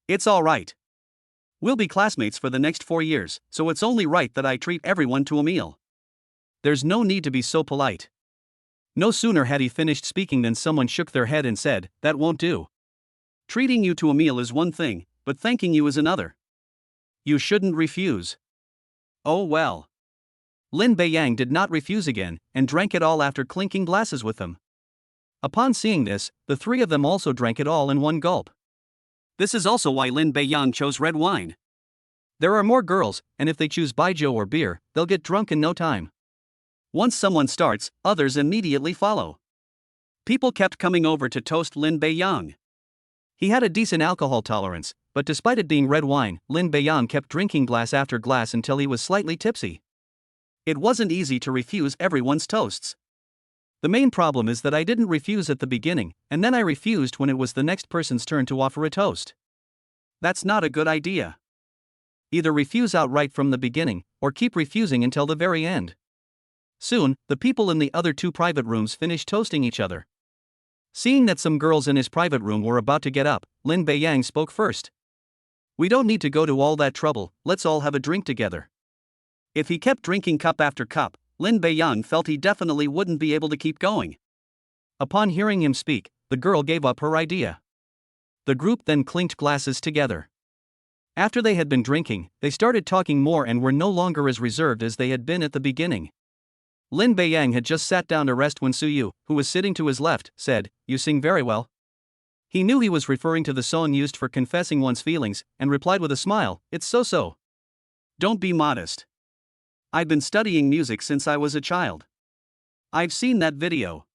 "It's all right. We'll be classmates for the next 4 years, so it's only right that I treat everyone to a meal. There's no need to be so polite." No sooner had he finished speaking than someone shook their head and said, "That won't do. Treating you to a meal is one thing, but thanking you is another. You shouldn't refuse." Oh well. Lin Beiyang did not refuse again, and drank it all after clinking glasses with them. Upon seeing this, the 3 of them also drank it all in one gulp. This is also why Lin Beiyang chose red wine. There are more girls, and if they choose baijiu or beer, they'll get drunk in no time. Once someone starts, others immediately follow. People kept coming over to toast Lin Beiyang. He had a decent alcohol tolerance, but despite it being red wine, Lin Beiyang kept drinking glass after glass until he was slightly tipsy. It wasn't easy to refuse everyone's toasts. The main problem is that I didn't refuse at the beginning, and then I refused when it was the next person's turn to offer a toast. That's not a good idea. Either refuse outright from the beginning, or keep refusing until the very end. Soon, the people in the other 2 private rooms finished toasting each other. Seeing that some girls in his private room were about to get up, Lin Beiyang spoke first. "We don't need to go to all that trouble, let's all have a drink together." If he kept drinking cup after cup, Lin Beiyang felt he definitely wouldn't be able to keep going. Upon hearing him speak, the girl gave up her idea. The group then clinked glasses together. After they had been drinking, they started talking more and were no longer as reserved as they had been at the beginning. Lin Beiyang had just sat down to rest when Suyu, who was sitting to his left, said, "You sing very well." He knew he was referring to the song used for confessing one's feelings, and replied with a smile, "It's so-so." "Don't be modest. I've been studying music since I was a child. I've seen that video.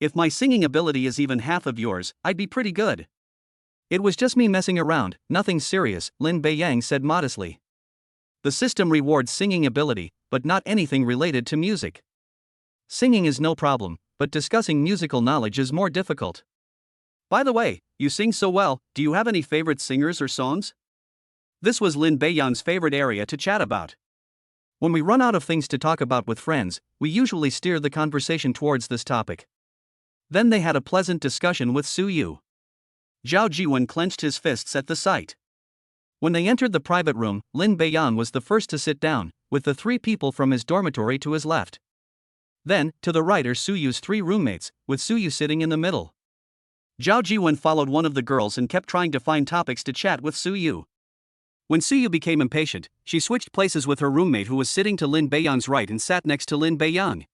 If my singing ability is even half of yours, I'd be pretty good." "It was just me messing around, nothing serious," Lin Beiyang said modestly. The system rewards singing ability, but not anything related to music. Singing is no problem, but discussing musical knowledge is more difficult. "By the way, you sing so well, do you have any favorite singers or songs?" This was Lin Beiyang's favorite area to chat about. When we run out of things to talk about with friends, we usually steer the conversation towards this topic. Then they had a pleasant discussion with Suyu. Zhao Jiwen clenched his fists at the sight. When they entered the private room, Lin Beiyang was the first to sit down, with the 3 people from his dormitory to his left. Then, to the right are Suyu's 3 roommates, with Suyu sitting in the middle. Zhao Jiwen followed one of the girls and kept trying to find topics to chat with Suyu. When Suyu became impatient, she switched places with her roommate who was sitting to Lin Beiyang's right and sat next to Lin Beiyang.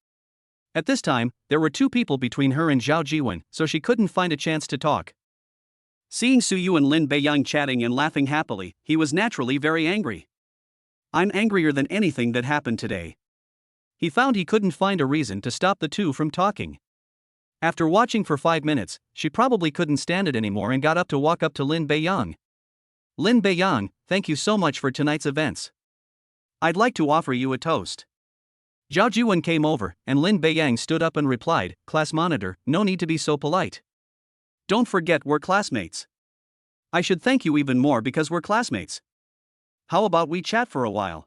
At this time, there were 2 people between her and Zhao Jiwen, so she couldn't find a chance to talk. Seeing Suyu and Lin Beiyang chatting and laughing happily, he was naturally very angry. "I'm angrier than anything that happened today." He found he couldn't find a reason to stop the 2 from talking. After watching for 5 minutes, she probably couldn't stand it anymore and got up to walk up to Lin Beiyang. "Lin Beiyang, thank you so much for tonight's events. I'd like to offer you a toast." Zhao Jiwen came over, and Lin Beiyang stood up and replied, "Class monitor, no need to be so polite. Don't forget we're classmates. I should thank you even more because we're classmates. How about we chat for a while?"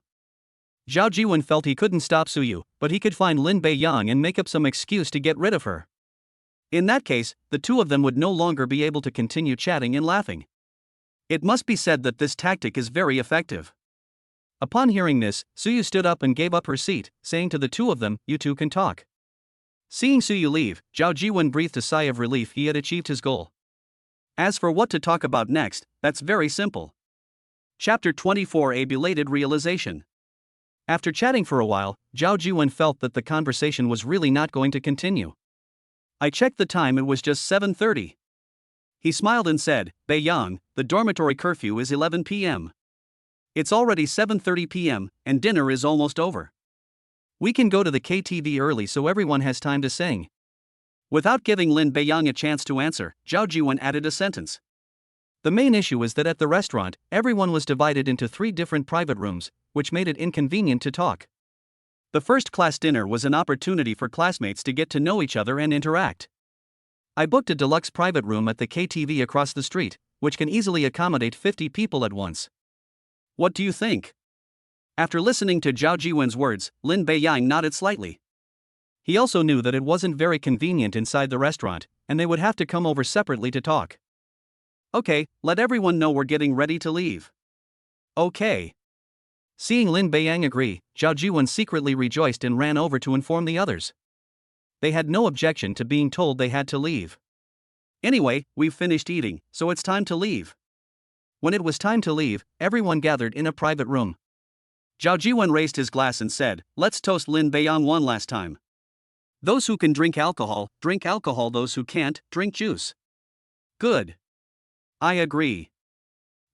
Zhao Jiwen felt he couldn't stop Suyu, but he could find Lin Beiyang and make up some excuse to get rid of her. In that case, the 2 of them would no longer be able to continue chatting and laughing. It must be said that this tactic is very effective. Upon hearing this, Suyu stood up and gave up her seat, saying to the two of them, "You two can talk." Seeing Suyu leave, Zhao Jiwen breathed a sigh of relief. He had achieved his goal. As for what to talk about next, that's very simple. Chapter 24: A Belated Realization. After chatting for a while, Zhao Jiwen felt that the conversation was really not going to continue. I checked the time, it was just 7:30. He smiled and said, "Beiyang, the dormitory curfew is 11 p.m. It's already 7:30 p.m., and dinner is almost over. We can go to the KTV early so everyone has time to sing." Without giving Lin Beiyang a chance to answer, Zhao Jiwen added a sentence. The main issue is that at the restaurant, everyone was divided into 3 different private rooms, which made it inconvenient to talk. The first class dinner was an opportunity for classmates to get to know each other and interact. I booked a deluxe private room at the KTV across the street, which can easily accommodate 50 people at once. What do you think? After listening to Zhao Jiwen's words, Lin Beiyang nodded slightly. He also knew that it wasn't very convenient inside the restaurant, and they would have to come over separately to talk. "Okay, let everyone know we're getting ready to leave." "Okay." Seeing Lin Beiyang agree, Zhao Jiwen secretly rejoiced and ran over to inform the others. They had no objection to being told they had to leave. "Anyway, we've finished eating, so it's time to leave." When it was time to leave, everyone gathered in a private room. Zhao Jiwen raised his glass and said, "Let's toast Lin Beiyang one last time. Those who can drink alcohol, those who can't, drink juice." "Good. I agree."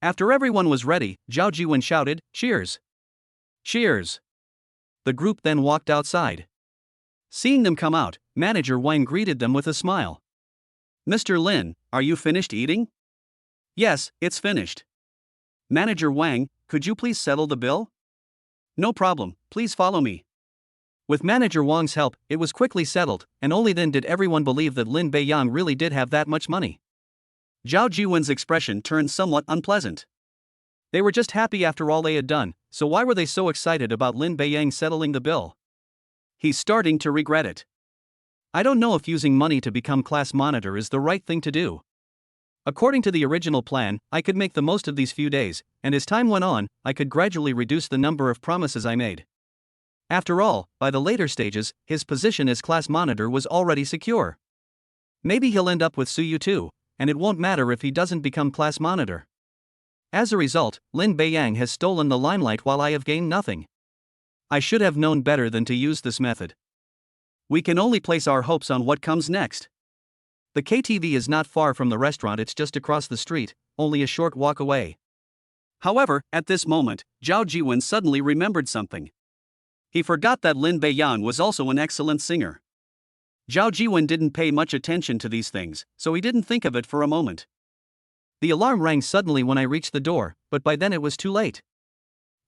After everyone was ready, Zhao Jiwen shouted, "Cheers! Cheers!" The group then walked outside. Seeing them come out, Manager Wang greeted them with a smile. "Mr. Lin, are you finished eating?" "Yes, it's finished." "Manager Wang, could you please settle the bill?" "No problem, please follow me." With Manager Wang's help, it was quickly settled, and only then did everyone believe that Lin Beiyang really did have that much money. Zhao Jiwen's expression turned somewhat unpleasant. They were just happy after all they had done, so why were they so excited about Lin Beiyang settling the bill? He's starting to regret it. I don't know if using money to become class monitor is the right thing to do. According to the original plan, I could make the most of these few days, and as time went on, I could gradually reduce the number of promises I made. After all, by the later stages, his position as class monitor was already secure. Maybe he'll end up with Suyu too, and it won't matter if he doesn't become class monitor. As a result, Lin Beiyang has stolen the limelight while I have gained nothing. I should have known better than to use this method. We can only place our hopes on what comes next. The KTV is not far from the restaurant, it's just across the street, only a short walk away. However, at this moment, Zhao Jiwen suddenly remembered something. He forgot that Lin Beiyang was also an excellent singer. Zhao Jiwen didn't pay much attention to these things, so he didn't think of it for a moment. The alarm rang suddenly when I reached the door, but by then it was too late.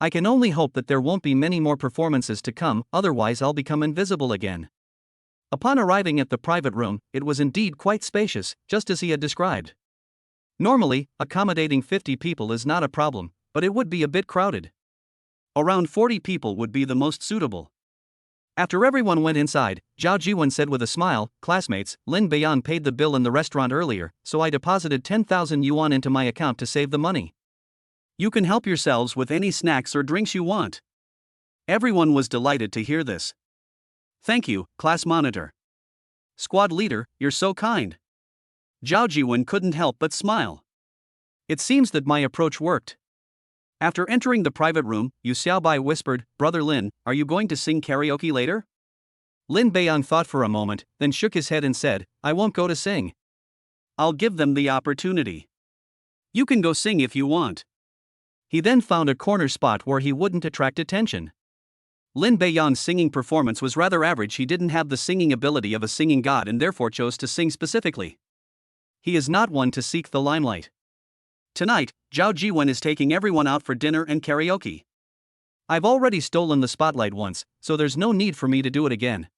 I can only hope that there won't be many more performances to come, otherwise I'll become invisible again. Upon arriving at the private room, it was indeed quite spacious, just as he had described. Normally, accommodating 50 people is not a problem, but it would be a bit crowded. Around 40 people would be the most suitable. After everyone went inside, Zhao Jiwen said with a smile, "Classmates, Lin Beiyang paid the bill in the restaurant earlier, so I deposited 10,000 yuan into my account to save the money. You can help yourselves with any snacks or drinks you want." Everyone was delighted to hear this. "Thank you, class monitor. Squad leader, you're so kind." Zhao Jiwen couldn't help but smile. It seems that my approach worked. After entering the private room, Yu Xiaobai whispered, "Brother Lin, are you going to sing karaoke later?" Lin Beiyang thought for a moment, then shook his head and said, "I won't go to sing. I'll give them the opportunity. You can go sing if you want." He then found a corner spot where he wouldn't attract attention. Lin Beiyang's singing performance was rather average. He didn't have the singing ability of a singing god and therefore chose to sing specifically. He is not one to seek the limelight. Tonight, Zhao Jiwen is taking everyone out for dinner and karaoke. I've already stolen the spotlight once, so there's no need for me to do it again.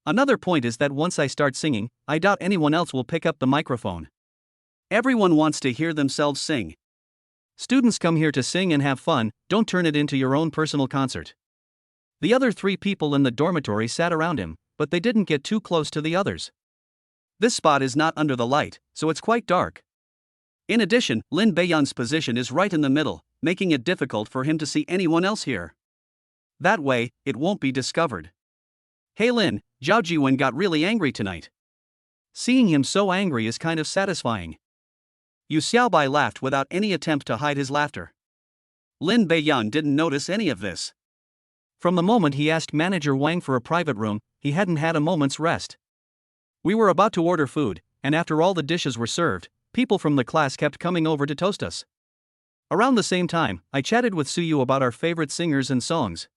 Another point is that once I start singing, I doubt anyone else will pick up the microphone. Everyone wants to hear themselves sing. Students come here to sing and have fun, don't turn it into your own personal concert. The other 3 people in the dormitory sat around him, but they didn't get too close to the others. This spot is not under the light, so it's quite dark. In addition, Lin Beiyang's position is right in the middle, making it difficult for him to see anyone else here. That way, it won't be discovered. Hey Lin, Zhao Jiwen got really angry tonight. Seeing him so angry is kind of satisfying. Yu Xiaobai laughed without any attempt to hide his laughter. Lin Beiyang didn't notice any of this. From the moment he asked manager Wang for a private room, he hadn't had a moment's rest. We were about to order food, and after all the dishes were served, people from the class kept coming over to toast us. Around the same time, I chatted with Suyu about our favorite singers and songs.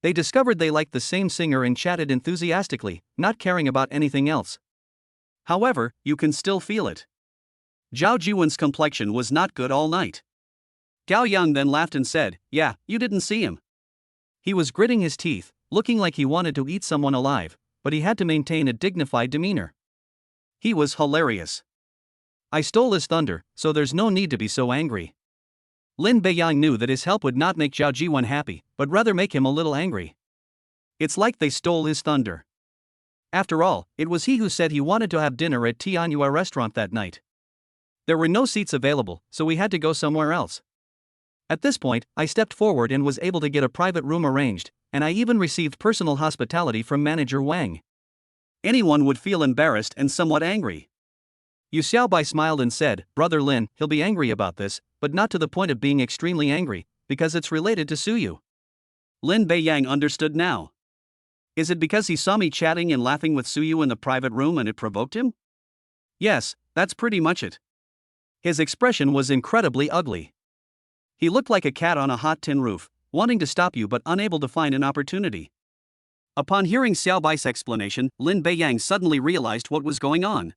They discovered they liked the same singer and chatted enthusiastically, not caring about anything else. However, you can still feel it. Zhao Jiwen's complexion was not good all night. Gao Yang then laughed and said, "Yeah, you didn't see him. He was gritting his teeth, looking like he wanted to eat someone alive, but he had to maintain a dignified demeanor. He was hilarious. I stole his thunder, so there's no need to be so angry." Lin Beiyang knew that his help would not make Zhao Jiwen happy, but rather make him a little angry. It's like they stole his thunder. After all, it was he who said he wanted to have dinner at Tianyue restaurant that night. There were no seats available, so we had to go somewhere else. At this point, I stepped forward and was able to get a private room arranged, and I even received personal hospitality from manager Wang. Anyone would feel embarrassed and somewhat angry. Yu Xiaobai smiled and said, "Brother Lin, he'll be angry about this, but not to the point of being extremely angry, because it's related to Suyu." Lin Beiyang understood now. Is it because he saw me chatting and laughing with Suyu in the private room and it provoked him? Yes, that's pretty much it. His expression was incredibly ugly. He looked like a cat on a hot tin roof, wanting to stop you but unable to find an opportunity. Upon hearing Xiaobai's explanation, Lin Beiyang suddenly realized what was going on.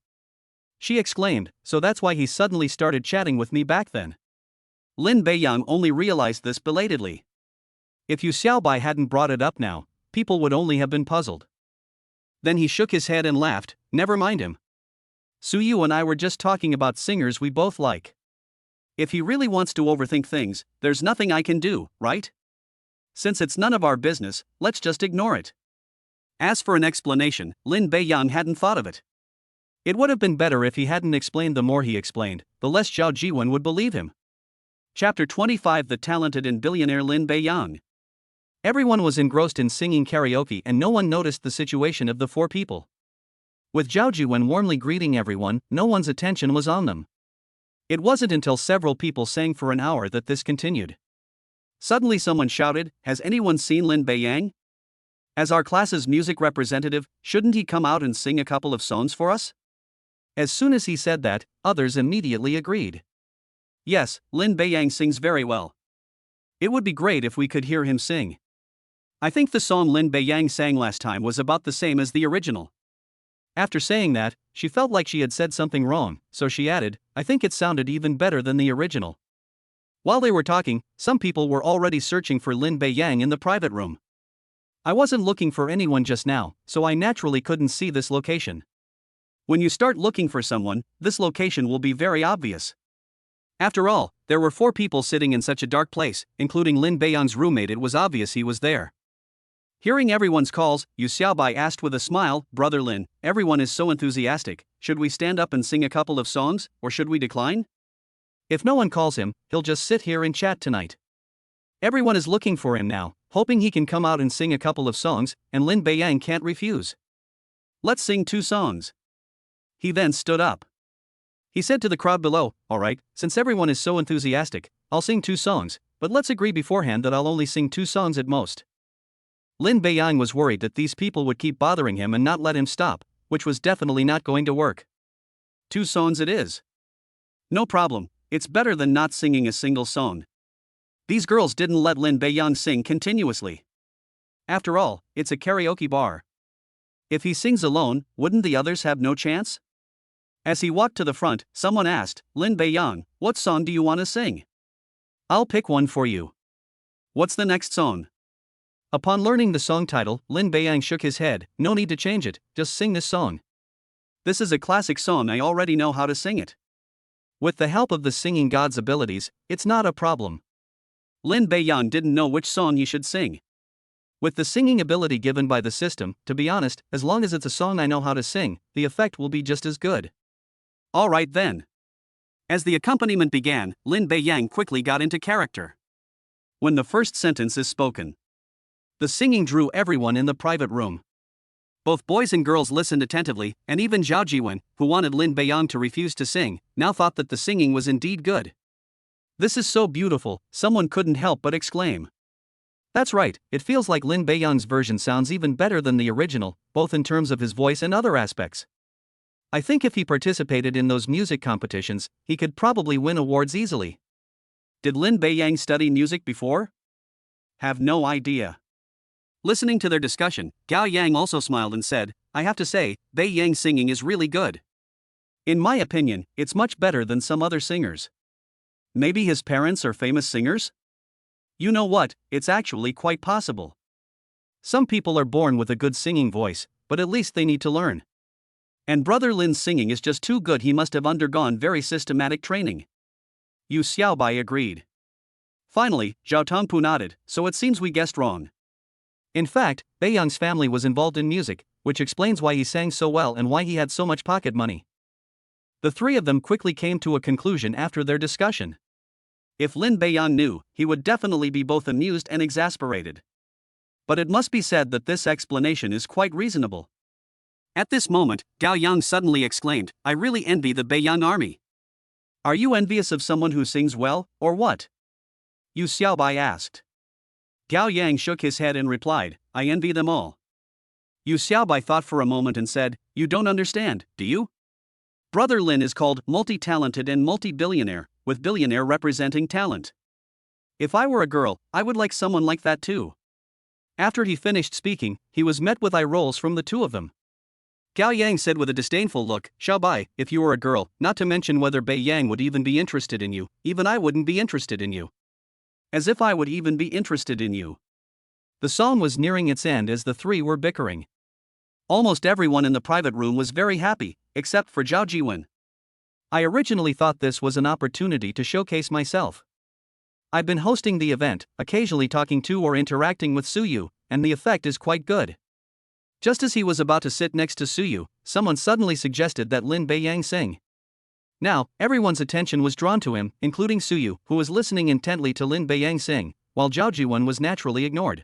She exclaimed, "So that's why he suddenly started chatting with me back then." Lin Beiyang only realized this belatedly. If Yu Xiaobai hadn't brought it up now, people would only have been puzzled. Then he shook his head and laughed, "Never mind him. Suyu and I were just talking about singers we both like. If he really wants to overthink things, there's nothing I can do, right? Since it's none of our business, let's just ignore it." As for an explanation, Lin Beiyang hadn't thought of it. It would have been better if he hadn't explained. The more he explained, the less Zhao Jiwen would believe him. Chapter 25: The talented and billionaire Lin Beiyang. Everyone was engrossed in singing karaoke and no one noticed the situation of the four people. With Zhao Jiwen warmly greeting everyone, no one's attention was on them. It wasn't until several people sang for an hour that this continued. Suddenly someone shouted, "Has anyone seen Lin Beiyang? As our class's music representative, shouldn't he come out and sing a couple of songs for us?" As soon as he said that, others immediately agreed. "Yes, Lin Beiyang sings very well. It would be great if we could hear him sing. I think the song Lin Beiyang sang last time was about the same as the original." After saying that, she felt like she had said something wrong, so she added, "I think it sounded even better than the original." While they were talking, some people were already searching for Lin Beiyang in the private room. I wasn't looking for anyone just now, so I naturally couldn't see this location. When you start looking for someone, this location will be very obvious. After all, there were four people sitting in such a dark place, including Lin Beiyang's roommate. It was obvious he was there. Hearing everyone's calls, Yu Xiaobai asked with a smile, "Brother Lin, everyone is so enthusiastic, should we stand up and sing a couple of songs, or should we decline? If no one calls him, he'll just sit here and chat tonight. Everyone is looking for him now, hoping he can come out and sing a couple of songs, and Lin Beiyang can't refuse. Let's sing 2 songs. He then stood up. He said to the crowd below, "Alright, since everyone is so enthusiastic, I'll sing 2 songs, but let's agree beforehand that I'll only sing 2 songs at most." Lin Beiyang was worried that these people would keep bothering him and not let him stop, which was definitely not going to work. 2 songs it is. No problem, it's better than not singing a single song. These girls didn't let Lin Beiyang sing continuously. After all, it's a karaoke bar. If he sings alone, wouldn't the others have no chance? As he walked to the front, someone asked, "Lin Beiyang, what song do you want to sing?" "I'll pick one for you." "What's the next song?" Upon learning the song title, Lin Beiyang shook his head. "No need to change it, just sing this song. This is a classic song, I already know how to sing it. With the help of the singing god's abilities, it's not a problem." Lin Beiyang didn't know which song he should sing. With the singing ability given by the system, to be honest, as long as it's a song I know how to sing, the effect will be just as good. "Alright then. As the accompaniment began, Lin Beiyang quickly got into character. When the first sentence is spoken, the singing drew everyone in the private room. Both boys and girls listened attentively, and even Zhao Jiwen, who wanted Lin Beiyang to refuse to sing, now thought that the singing was indeed good. "This is so beautiful," someone couldn't help but exclaim. That's right, it feels like Lin Beiyang's version sounds even better than the original, both in terms of his voice and other aspects. I think if he participated in those music competitions, he could probably win awards easily. Did Lin Beiyang study music before? Have no idea. Listening to their discussion, Gao Yang also smiled and said, "I have to say, Beiyang's singing is really good. In my opinion, it's much better than some other singers. Maybe his parents are famous singers? You know what, it's actually quite possible. Some people are born with a good singing voice, but at least they need to learn. And Brother Lin's singing is just too good, he must have undergone very systematic training." Yu Xiaobai agreed. Finally, Zhao Tongpu nodded, "So it seems we guessed wrong." In fact, Beiyang's family was involved in music, which explains why he sang so well and why he had so much pocket money. The three of them quickly came to a conclusion after their discussion. If Lin Beiyang knew, he would definitely be both amused and exasperated. But it must be said that this explanation is quite reasonable. At this moment, Gao Yang suddenly exclaimed, "I really envy the Beiyang army." "Are you envious of someone who sings well, or what?" Yu Xiaobai asked. Gao Yang shook his head and replied, "I envy them all." Yu Xiaobai thought for a moment and said, "You don't understand, do you? Brother Lin is called multi-talented and multi-billionaire, with billionaire representing talent. If I were a girl, I would like someone like that too." After he finished speaking, he was met with eye rolls from the two of them. Gao Yang said with a disdainful look, "Xiaobai, if you were a girl, not to mention whether Beiyang would even be interested in you, even I wouldn't be interested in you. As if I would even be interested in you." The song was nearing its end as the three were bickering. Almost everyone in the private room was very happy, except for Zhao Jiwen. "I originally thought this was an opportunity to showcase myself. I've been hosting the event, occasionally talking to or interacting with Suyu, and the effect is quite good." Just as he was about to sit next to Suyu, someone suddenly suggested that Lin Beiyang sing. Now, everyone's attention was drawn to him, including Suyu, who was listening intently to Lin Beiyang sing, while Zhao Jiwen was naturally ignored.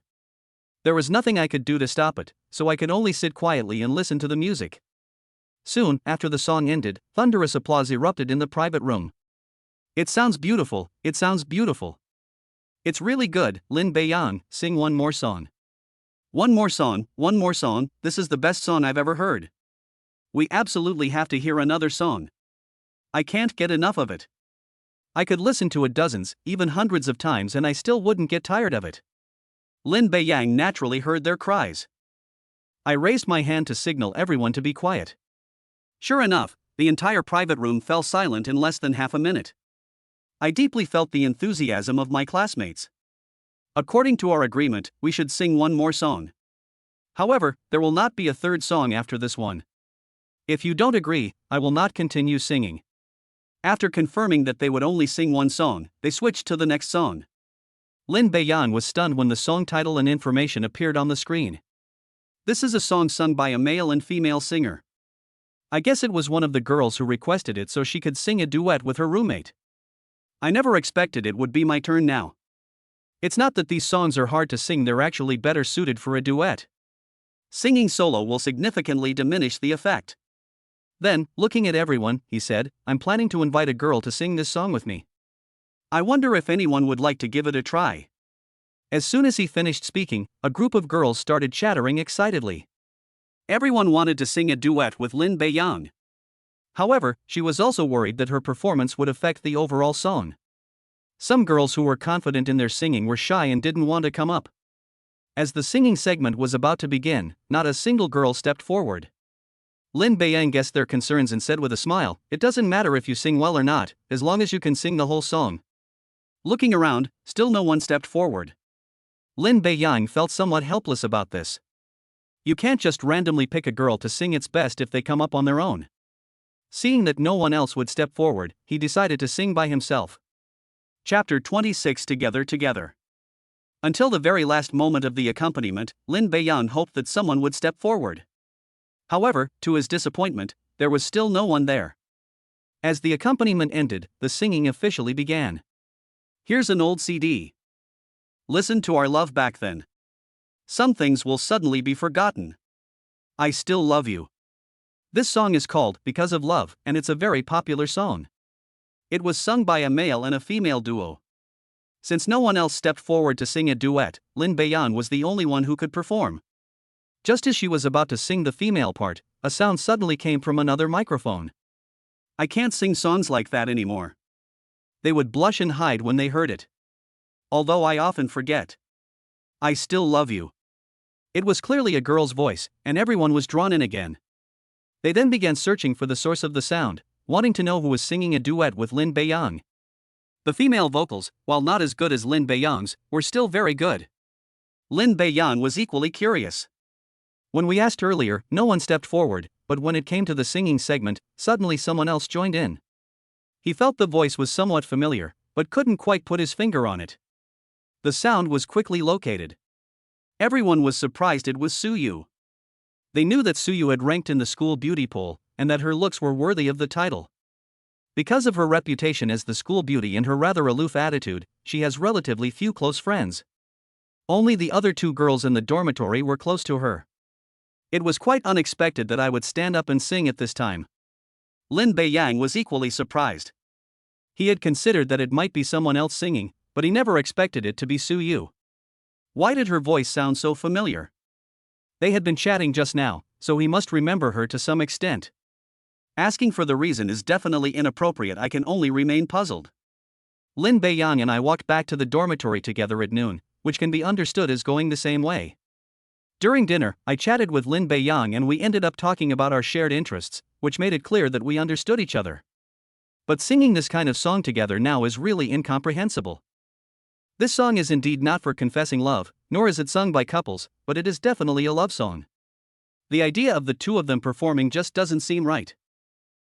There was nothing I could do to stop it, so I could only sit quietly and listen to the music. Soon, after the song ended, thunderous applause erupted in the private room. "It sounds beautiful, it sounds beautiful. It's really good, Lin Beiyang, sing one more song. One more song, this is the best song I've ever heard. We absolutely have to hear another song. I can't get enough of it. I could listen to it dozens, even hundreds of times and I still wouldn't get tired of it." Lin Beiyang naturally heard their cries. I raised my hand to signal everyone to be quiet. Sure enough, the entire private room fell silent in less than half a minute. I deeply felt the enthusiasm of my classmates. According to our agreement, we should sing one more song. However, there will not be a third song after this one. If you don't agree, I will not continue singing. After confirming that they would only sing one song, they switched to the next song. Lin Beiyang was stunned when the song title and information appeared on the screen. This is a song sung by a male and female singer. I guess it was one of the girls who requested it so she could sing a duet with her roommate. I never expected it would be my turn now. It's not that these songs are hard to sing, they're actually better suited for a duet. Singing solo will significantly diminish the effect. Then, looking at everyone, he said, "I'm planning to invite a girl to sing this song with me. I wonder if anyone would like to give it a try." As soon as he finished speaking, a group of girls started chattering excitedly. Everyone wanted to sing a duet with Lin Beiyang. However, she was also worried that her performance would affect the overall song. Some girls who were confident in their singing were shy and didn't want to come up. As the singing segment was about to begin, not a single girl stepped forward. Lin Beiyang guessed their concerns and said with a smile, "It doesn't matter if you sing well or not, as long as you can sing the whole song." Looking around, still no one stepped forward. Lin Beiyang felt somewhat helpless about this. You can't just randomly pick a girl to sing its best if they come up on their own. Seeing that no one else would step forward, he decided to sing by himself. Chapter 26 Together. Until the very last moment of the accompaniment, Lin Beiyang hoped that someone would step forward. However, to his disappointment, there was still no one there. As the accompaniment ended, the singing officially began. Here's an old CD. Listen to our love back then. Some things will suddenly be forgotten. I still love you. This song is called Because of Love, and it's a very popular song. It was sung by a male and a female duo. Since no one else stepped forward to sing a duet, Lin Beiyan was the only one who could perform. Just as she was about to sing the female part, a sound suddenly came from another microphone. I can't sing songs like that anymore. They would blush and hide when they heard it. Although I often forget. I still love you. It was clearly a girl's voice, and everyone was drawn in again. They then began searching for the source of the sound, wanting to know who was singing a duet with Lin Beiyan. The female vocals, while not as good as Lin Beiyan's, were still very good. Lin Beiyan was equally curious. When we asked earlier, no one stepped forward, but when it came to the singing segment, suddenly someone else joined in. He felt the voice was somewhat familiar, but couldn't quite put his finger on it. The sound was quickly located. Everyone was surprised it was Suyu. They knew that Suyu had ranked in the school beauty poll, and that her looks were worthy of the title. Because of her reputation as the school beauty and her rather aloof attitude, she has relatively few close friends. Only the other two girls in the dormitory were close to her. It was quite unexpected that I would stand up and sing at this time. Lin Beiyan was equally surprised. He had considered that it might be someone else singing, but he never expected it to be Suyu. Why did her voice sound so familiar? They had been chatting just now, so he must remember her to some extent. Asking for the reason is definitely inappropriate. I can only remain puzzled. Lin Beiyan and I walked back to the dormitory together at noon, which can be understood as going the same way. During dinner, I chatted with Lin Beiyan and we ended up talking about our shared interests, which made it clear that we understood each other. But singing this kind of song together now is really incomprehensible. This song is indeed not for confessing love, nor is it sung by couples, but it is definitely a love song. The idea of the two of them performing just doesn't seem right.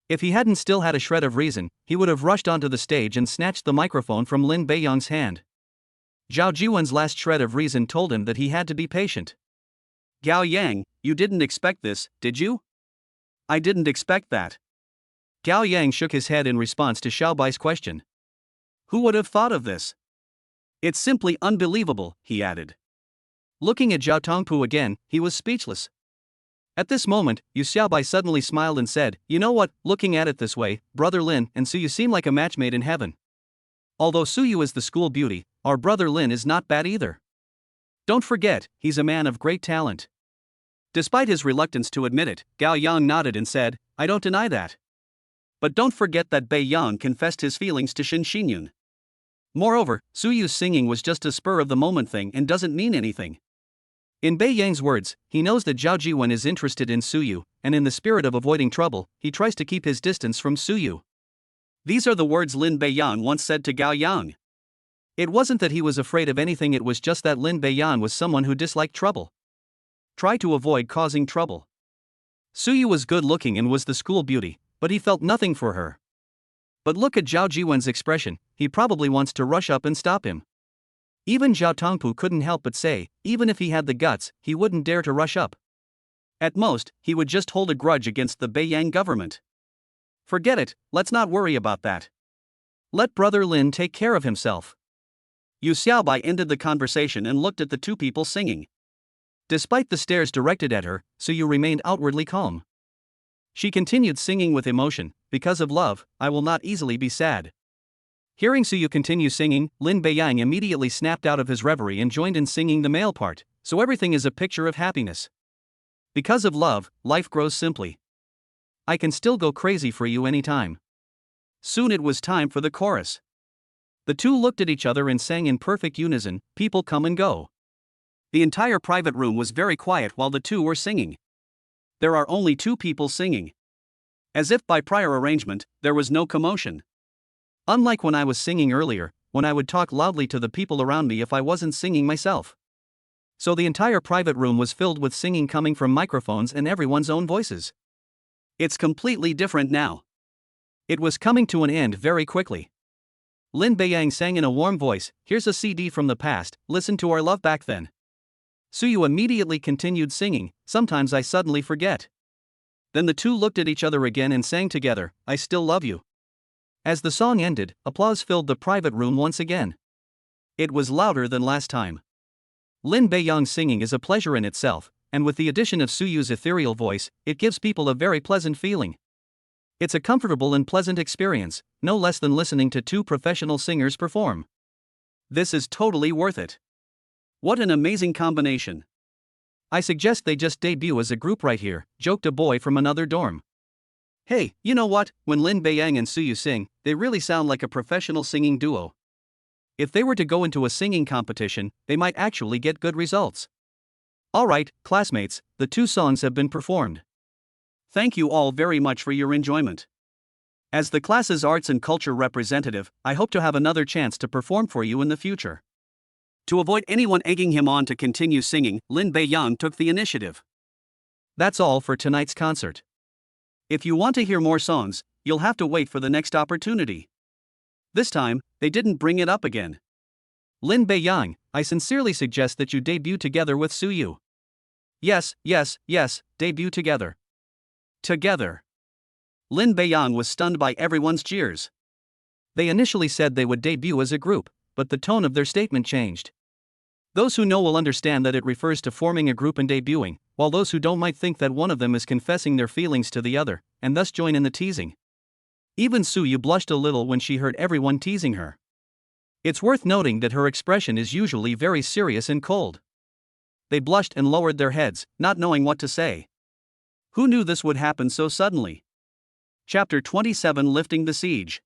If he hadn't still had a shred of reason, he would have rushed onto the stage and snatched the microphone from Lin Beiyan's hand. Zhao Jiwen's last shred of reason told him that he had to be patient. Gao Yang, you didn't expect this, did you? I didn't expect that. Gao Yang shook his head in response to Xiaobai's question. Who would have thought of this? It's simply unbelievable, he added. Looking at Zhao Tongpu again, he was speechless. At this moment, Yu Xiaobai suddenly smiled and said, You know what, looking at it this way, Brother Lin and Suyu seem like a match made in heaven. Although Suyu is the school beauty, our brother Lin is not bad either. Don't forget, he's a man of great talent. Despite his reluctance to admit it, Gao Yang nodded and said, I don't deny that. But don't forget that Bei Yang confessed his feelings to Shin Xinyun. Moreover, Suyu's singing was just a spur-of-the-moment thing and doesn't mean anything. In Bei Yang's words, he knows that Zhao Jiwen is interested in Suyu, and in the spirit of avoiding trouble, he tries to keep his distance from Suyu. These are the words Lin Beiyan once said to Gao Yang. It wasn't that he was afraid of anything, it was just that Lin Beiyan was someone who disliked trouble. Try to avoid causing trouble. Suyu was good-looking and was the school beauty, but he felt nothing for her. But look at Zhao Jiwen's expression, he probably wants to rush up and stop him. Even Zhao Tongpu couldn't help but say, even if he had the guts, he wouldn't dare to rush up. At most, he would just hold a grudge against the Beiyang government. Forget it, let's not worry about that. Let Brother Lin take care of himself. Yu Xiaobai ended the conversation and looked at the two people singing. Despite the stares directed at her, Suyu remained outwardly calm. She continued singing with emotion, Because of love, I will not easily be sad. Hearing Suyu continue singing, Lin Beiyang immediately snapped out of his reverie and joined in singing the male part, so everything is a picture of happiness. Because of love, life grows simply. I can still go crazy for you anytime. Soon it was time for the chorus. The two looked at each other and sang in perfect unison, People come and go. The entire private room was very quiet while the two were singing. There are only two people singing. As if by prior arrangement, there was no commotion. Unlike when I was singing earlier, when I would talk loudly to the people around me if I wasn't singing myself. So the entire private room was filled with singing coming from microphones and everyone's own voices. It's completely different now. It was coming to an end very quickly. Lin Beiyang sang in a warm voice, Here's a CD from the past, listen to our love back then. Suyu immediately continued singing, Sometimes I suddenly forget. Then the two looked at each other again and sang together, I still love you. As the song ended, applause filled the private room once again. It was louder than last time. Lin Beiyang's singing is a pleasure in itself, and with the addition of Suyu's ethereal voice, it gives people a very pleasant feeling. It's a comfortable and pleasant experience, no less than listening to two professional singers perform. This is totally worth it. What an amazing combination. I suggest they just debut as a group right here, joked a boy from another dorm. Hey, you know what, when Lin Beiyang and Suyu sing, they really sound like a professional singing duo. If they were to go into a singing competition, they might actually get good results. Alright, classmates, the two songs have been performed. Thank you all very much for your enjoyment. As the class's arts and culture representative, I hope to have another chance to perform for you in the future. To avoid anyone egging him on to continue singing, Lin Beiyang took the initiative. That's all for tonight's concert. If you want to hear more songs, you'll have to wait for the next opportunity. This time, they didn't bring it up again. Lin Beiyang, I sincerely suggest that you debut together with Suyu. Yes, debut together. Together. Lin Beiyang was stunned by everyone's jeers. They initially said they would debut as a group, but the tone of their statement changed. Those who know will understand that it refers to forming a group and debuting, while those who don't might think that one of them is confessing their feelings to the other, and thus join in the teasing. Even Suyu blushed a little when she heard everyone teasing her. It's worth noting that her expression is usually very serious and cold. They blushed and lowered their heads, not knowing what to say. Who knew this would happen so suddenly? Chapter 27 Lifting the Siege.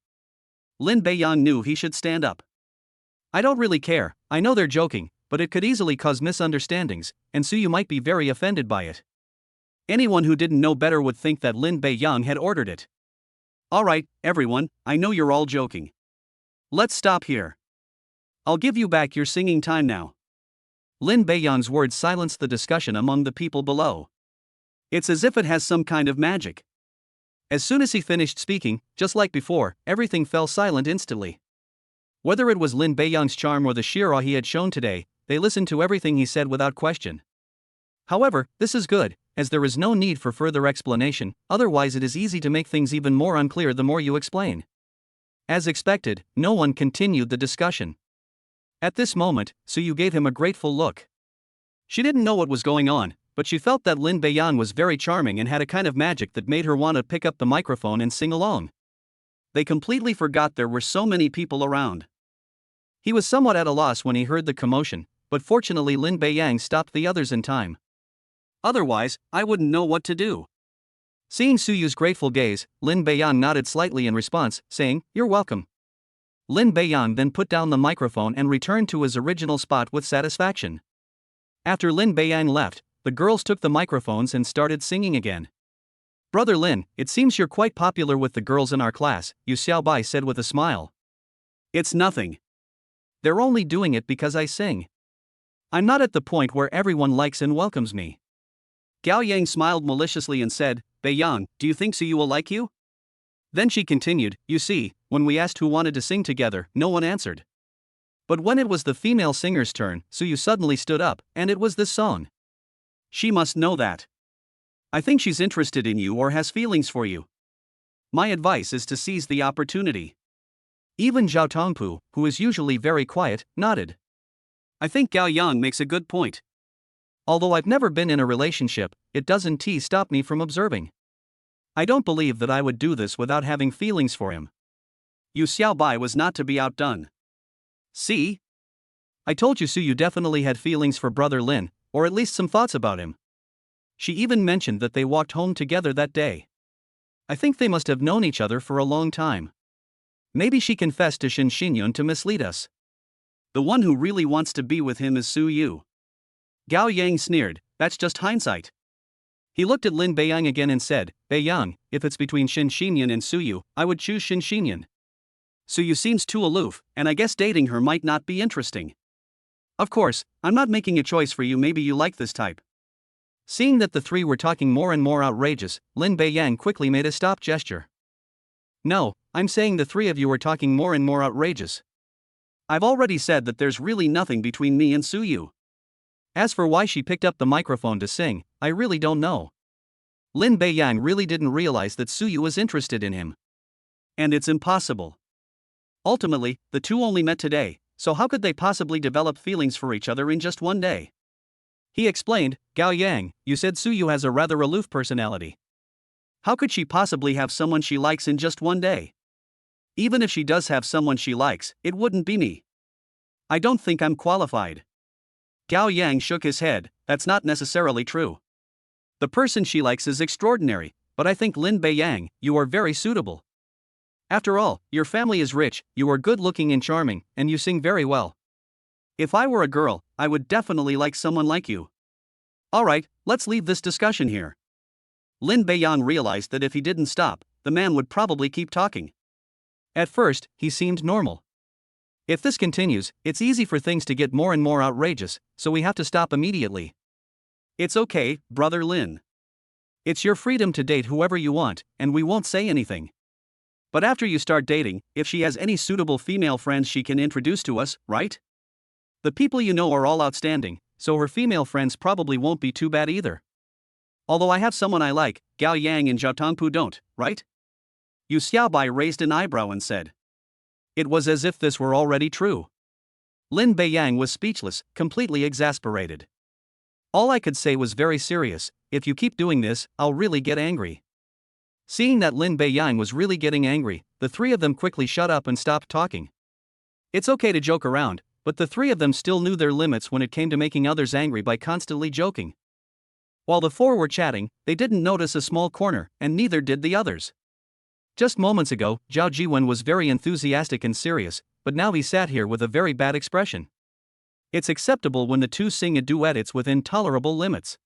Lin Beiyang knew he should stand up. I don't really care, I know they're joking, but it could easily cause misunderstandings, and Suyu might be very offended by it. Anyone who didn't know better would think that Lin Beiyang had ordered it. Alright, everyone, I know you're all joking. Let's stop here. I'll give you back your singing time now. Lin Beiyang's words silenced the discussion among the people below. It's as if it has some kind of magic. As soon as he finished speaking, just like before, everything fell silent instantly. Whether it was Lin Beiyang's charm or the sheer awe he had shown today, they listened to everything he said without question. However, this is good, as there is no need for further explanation, otherwise it is easy to make things even more unclear the more you explain. As expected, no one continued the discussion. At this moment, Suyu gave him a grateful look. She didn't know what was going on, but she felt that Lin Beiyang was very charming and had a kind of magic that made her want to pick up the microphone and sing along. They completely forgot there were so many people around. He was somewhat at a loss when he heard the commotion, but fortunately Lin Beiyang stopped the others in time. Otherwise, I wouldn't know what to do. Seeing Suyu's grateful gaze, Lin Beiyang nodded slightly in response, saying, "You're welcome." Lin Beiyang then put down the microphone and returned to his original spot with satisfaction. After Lin Beiyang left, the girls took the microphones and started singing again. "Brother Lin, it seems you're quite popular with the girls in our class," Yu Xiaobai said with a smile. "It's nothing. They're only doing it because I sing. I'm not at the point where everyone likes and welcomes me." Gao Yang smiled maliciously and said, "Beiyang, do you think Suyu will like you?" Then she continued, "You see, when we asked who wanted to sing together, no one answered. But when it was the female singer's turn, Suyu suddenly stood up, and it was this song. She must know that. I think she's interested in you or has feelings for you. My advice is to seize the opportunity." Even Zhao Tongpu, who is usually very quiet, nodded. "I think Gao Yang makes a good point. Although I've never been in a relationship, it doesn't stop me from observing. I don't believe that I would do this without having feelings for him." Yu Xiaobai was not to be outdone. "See? I told you Suyu definitely had feelings for Brother Lin, or at least some thoughts about him. She even mentioned that they walked home together that day. I think they must have known each other for a long time. Maybe she confessed to Shin Xinyun to mislead us. The one who really wants to be with him is Suyu." Gao Yang sneered, "That's just hindsight." He looked at Lin Beiyang again and said, "Beiyang, if it's between Shin Xinyun and Suyu, I would choose Shin Xinyun. Suyu seems too aloof, and I guess dating her might not be interesting. Of course, I'm not making a choice for you, maybe you like this type." Seeing that the three were talking more and more outrageous, Lin Beiyang quickly made a stop gesture. "No, I'm saying the three of you are talking more and more outrageous. I've already said that there's really nothing between me and Suyu. As for why she picked up the microphone to sing, I really don't know." Lin Beiyang really didn't realize that Suyu was interested in him. And it's impossible. Ultimately, the two only met today, so how could they possibly develop feelings for each other in just one day? He explained, Gao Yang, you said Suyu has a rather aloof personality. How could she possibly have someone she likes in just one day? Even if she does have someone she likes, it wouldn't be me. I don't think I'm qualified. Gao Yang shook his head, that's not necessarily true. The person she likes is extraordinary, but I think Lin Beiyang, you are very suitable. After all, your family is rich, you are good-looking and charming, and you sing very well. If I were a girl, I would definitely like someone like you. Alright, let's leave this discussion here. Lin Beiyang realized that if he didn't stop, the man would probably keep talking. At first, he seemed normal. If this continues, it's easy for things to get more and more outrageous, so we have to stop immediately. It's okay, brother Lin. It's your freedom to date whoever you want, and we won't say anything. But after you start dating, if she has any suitable female friends she can introduce to us, right? The people you know are all outstanding, so her female friends probably won't be too bad either. Although I have someone I like, Gao Yang and Zhao Tongpu don't, right? Yu Xiaobai raised an eyebrow and said. It was as if this were already true. Lin Beiyang was speechless, completely exasperated. All I could say was very serious, if you keep doing this, I'll really get angry. Seeing that Lin Beiyang was really getting angry, the three of them quickly shut up and stopped talking. It's okay to joke around, but the three of them still knew their limits when it came to making others angry by constantly joking. While the four were chatting, they didn't notice a small corner, and neither did the others. Just moments ago, Zhao Jiwen was very enthusiastic and serious, but now he sat here with a very bad expression. It's acceptable when the two sing a duet, it's within tolerable limits.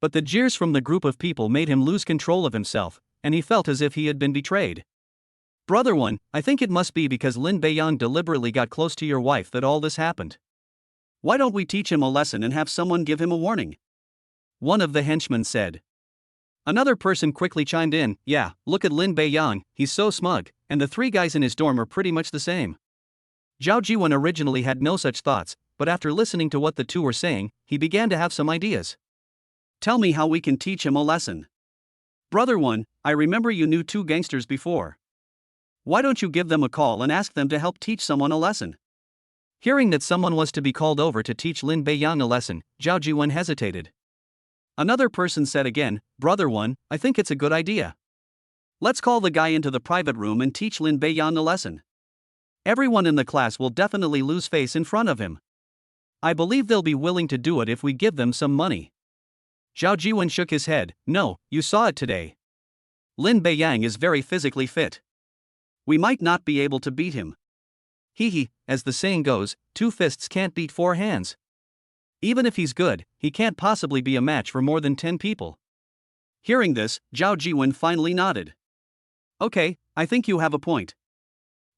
But the jeers from the group of people made him lose control of himself, and he felt as if he had been betrayed. Brother One, I think it must be because Lin Beiyang deliberately got close to your wife that all this happened. Why don't we teach him a lesson and have someone give him a warning? One of the henchmen said. Another person quickly chimed in, yeah, look at Lin Beiyang, he's so smug, and the three guys in his dorm are pretty much the same. Zhao Jiwen originally had no such thoughts, but after listening to what the two were saying, he began to have some ideas. Tell me how we can teach him a lesson. Brother One, I remember you knew two gangsters before. Why don't you give them a call and ask them to help teach someone a lesson? Hearing that someone was to be called over to teach Lin Beiyang a lesson, Zhao Jiwen hesitated. Another person said again, Brother One, I think it's a good idea. Let's call the guy into the private room and teach Lin Beiyang a lesson. Everyone in the class will definitely lose face in front of him. I believe they'll be willing to do it if we give them some money. Zhao Jiwen shook his head, no, you saw it today. Lin Beiyang is very physically fit. We might not be able to beat him. Hee, as the saying goes, 2 fists can't beat 4 hands. Even if he's good, he can't possibly be a match for more than 10 people. Hearing this, Zhao Jiwen finally nodded. Okay, I think you have a point.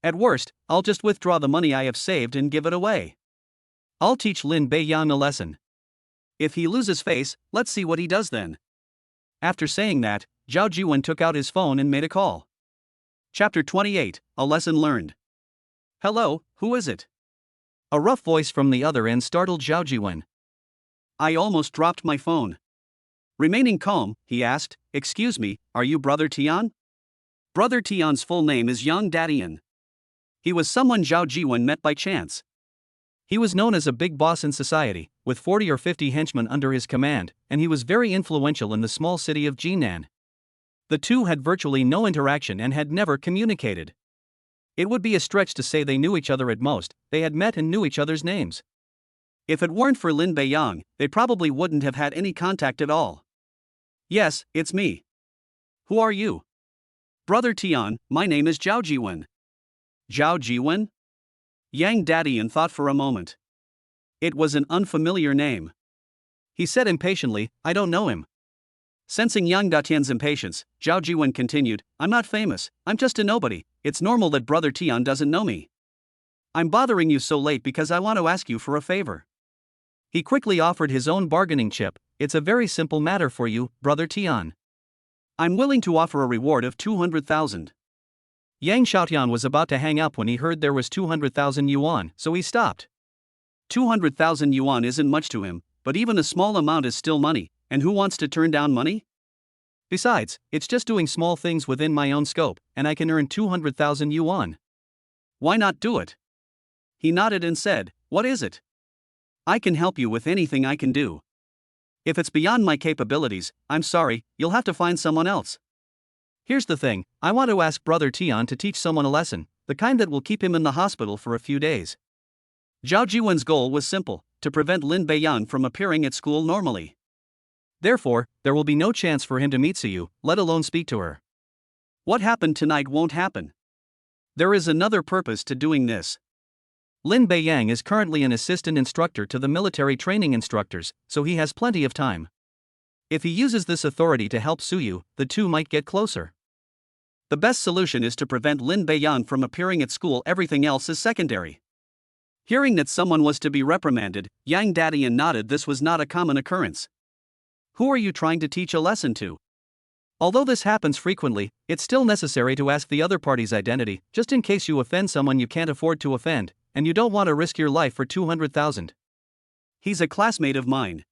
At worst, I'll just withdraw the money I have saved and give it away. I'll teach Lin Beiyang a lesson. If he loses face, let's see what he does then. After saying that, Zhao Jiwen took out his phone and made a call. Chapter 28, A Lesson Learned. Hello, who is it? A rough voice from the other end startled Zhao Jiwen. I almost dropped my phone. Remaining calm, he asked, excuse me, are you Brother Tian? Brother Tian's full name is Yang Dadian. He was someone Zhao Jiwen met by chance. He was known as a big boss in society, with 40 or 50 henchmen under his command, and he was very influential in the small city of Jinan. The two had virtually no interaction and had never communicated. It would be a stretch to say they knew each other at most, they had met and knew each other's names. If it weren't for Lin Beiyang, they probably wouldn't have had any contact at all. Yes, it's me. Who are you? Brother Tian, my name is Zhao Jiwen. Zhao Jiwen? Yang Dadian thought for a moment. It was an unfamiliar name. He said impatiently, I don't know him. Sensing Yang Datian's impatience, Zhao Jiwen continued, I'm not famous, I'm just a nobody, it's normal that Brother Tian doesn't know me. I'm bothering you so late because I want to ask you for a favor. He quickly offered his own bargaining chip, it's a very simple matter for you, Brother Tian. I'm willing to offer a reward of 200,000. Yang Xiaotian was about to hang up when he heard there was 200,000 yuan, so he stopped. 200,000 yuan isn't much to him, but even a small amount is still money, and who wants to turn down money? Besides, it's just doing small things within my own scope, and I can earn 200,000 yuan. Why not do it? He nodded and said, what is it? I can help you with anything I can do. If it's beyond my capabilities, I'm sorry, you'll have to find someone else. Here's the thing, I want to ask Brother Tian to teach someone a lesson, the kind that will keep him in the hospital for a few days. Zhao Jiwen's goal was simple, to prevent Lin Beiyan from appearing at school normally. Therefore, there will be no chance for him to meet Suyu, let alone speak to her. What happened tonight won't happen. There is another purpose to doing this. Lin Beiyang is currently an assistant instructor to the military training instructors, so he has plenty of time. If he uses this authority to help Suyu, the two might get closer. The best solution is to prevent Lin Beiyan from appearing at school, everything else is secondary. Hearing that someone was to be reprimanded, Yang Dadian nodded. This was not a common occurrence. Who are you trying to teach a lesson to? Although this happens frequently, it's still necessary to ask the other party's identity, just in case you offend someone you can't afford to offend, and you don't want to risk your life for 200,000. He's a classmate of mine.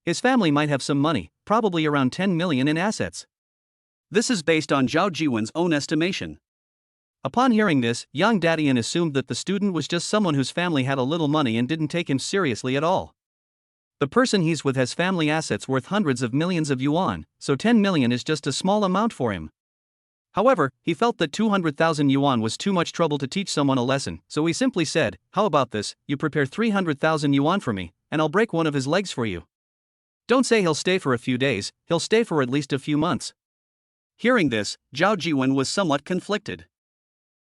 His family might have some money, probably around 10 million in assets. This is based on Zhao Jiwen's own estimation. Upon hearing this, Yang Dadian assumed that the student was just someone whose family had a little money and didn't take him seriously at all. The person he's with has family assets worth hundreds of millions of yuan, so 10 million is just a small amount for him. However, he felt that 200,000 yuan was too much trouble to teach someone a lesson, so he simply said, how about this, you prepare 300,000 yuan for me, and I'll break one of his legs for you. Don't say he'll stay for a few days, he'll stay for at least a few months. Hearing this, Zhao Jiwen was somewhat conflicted.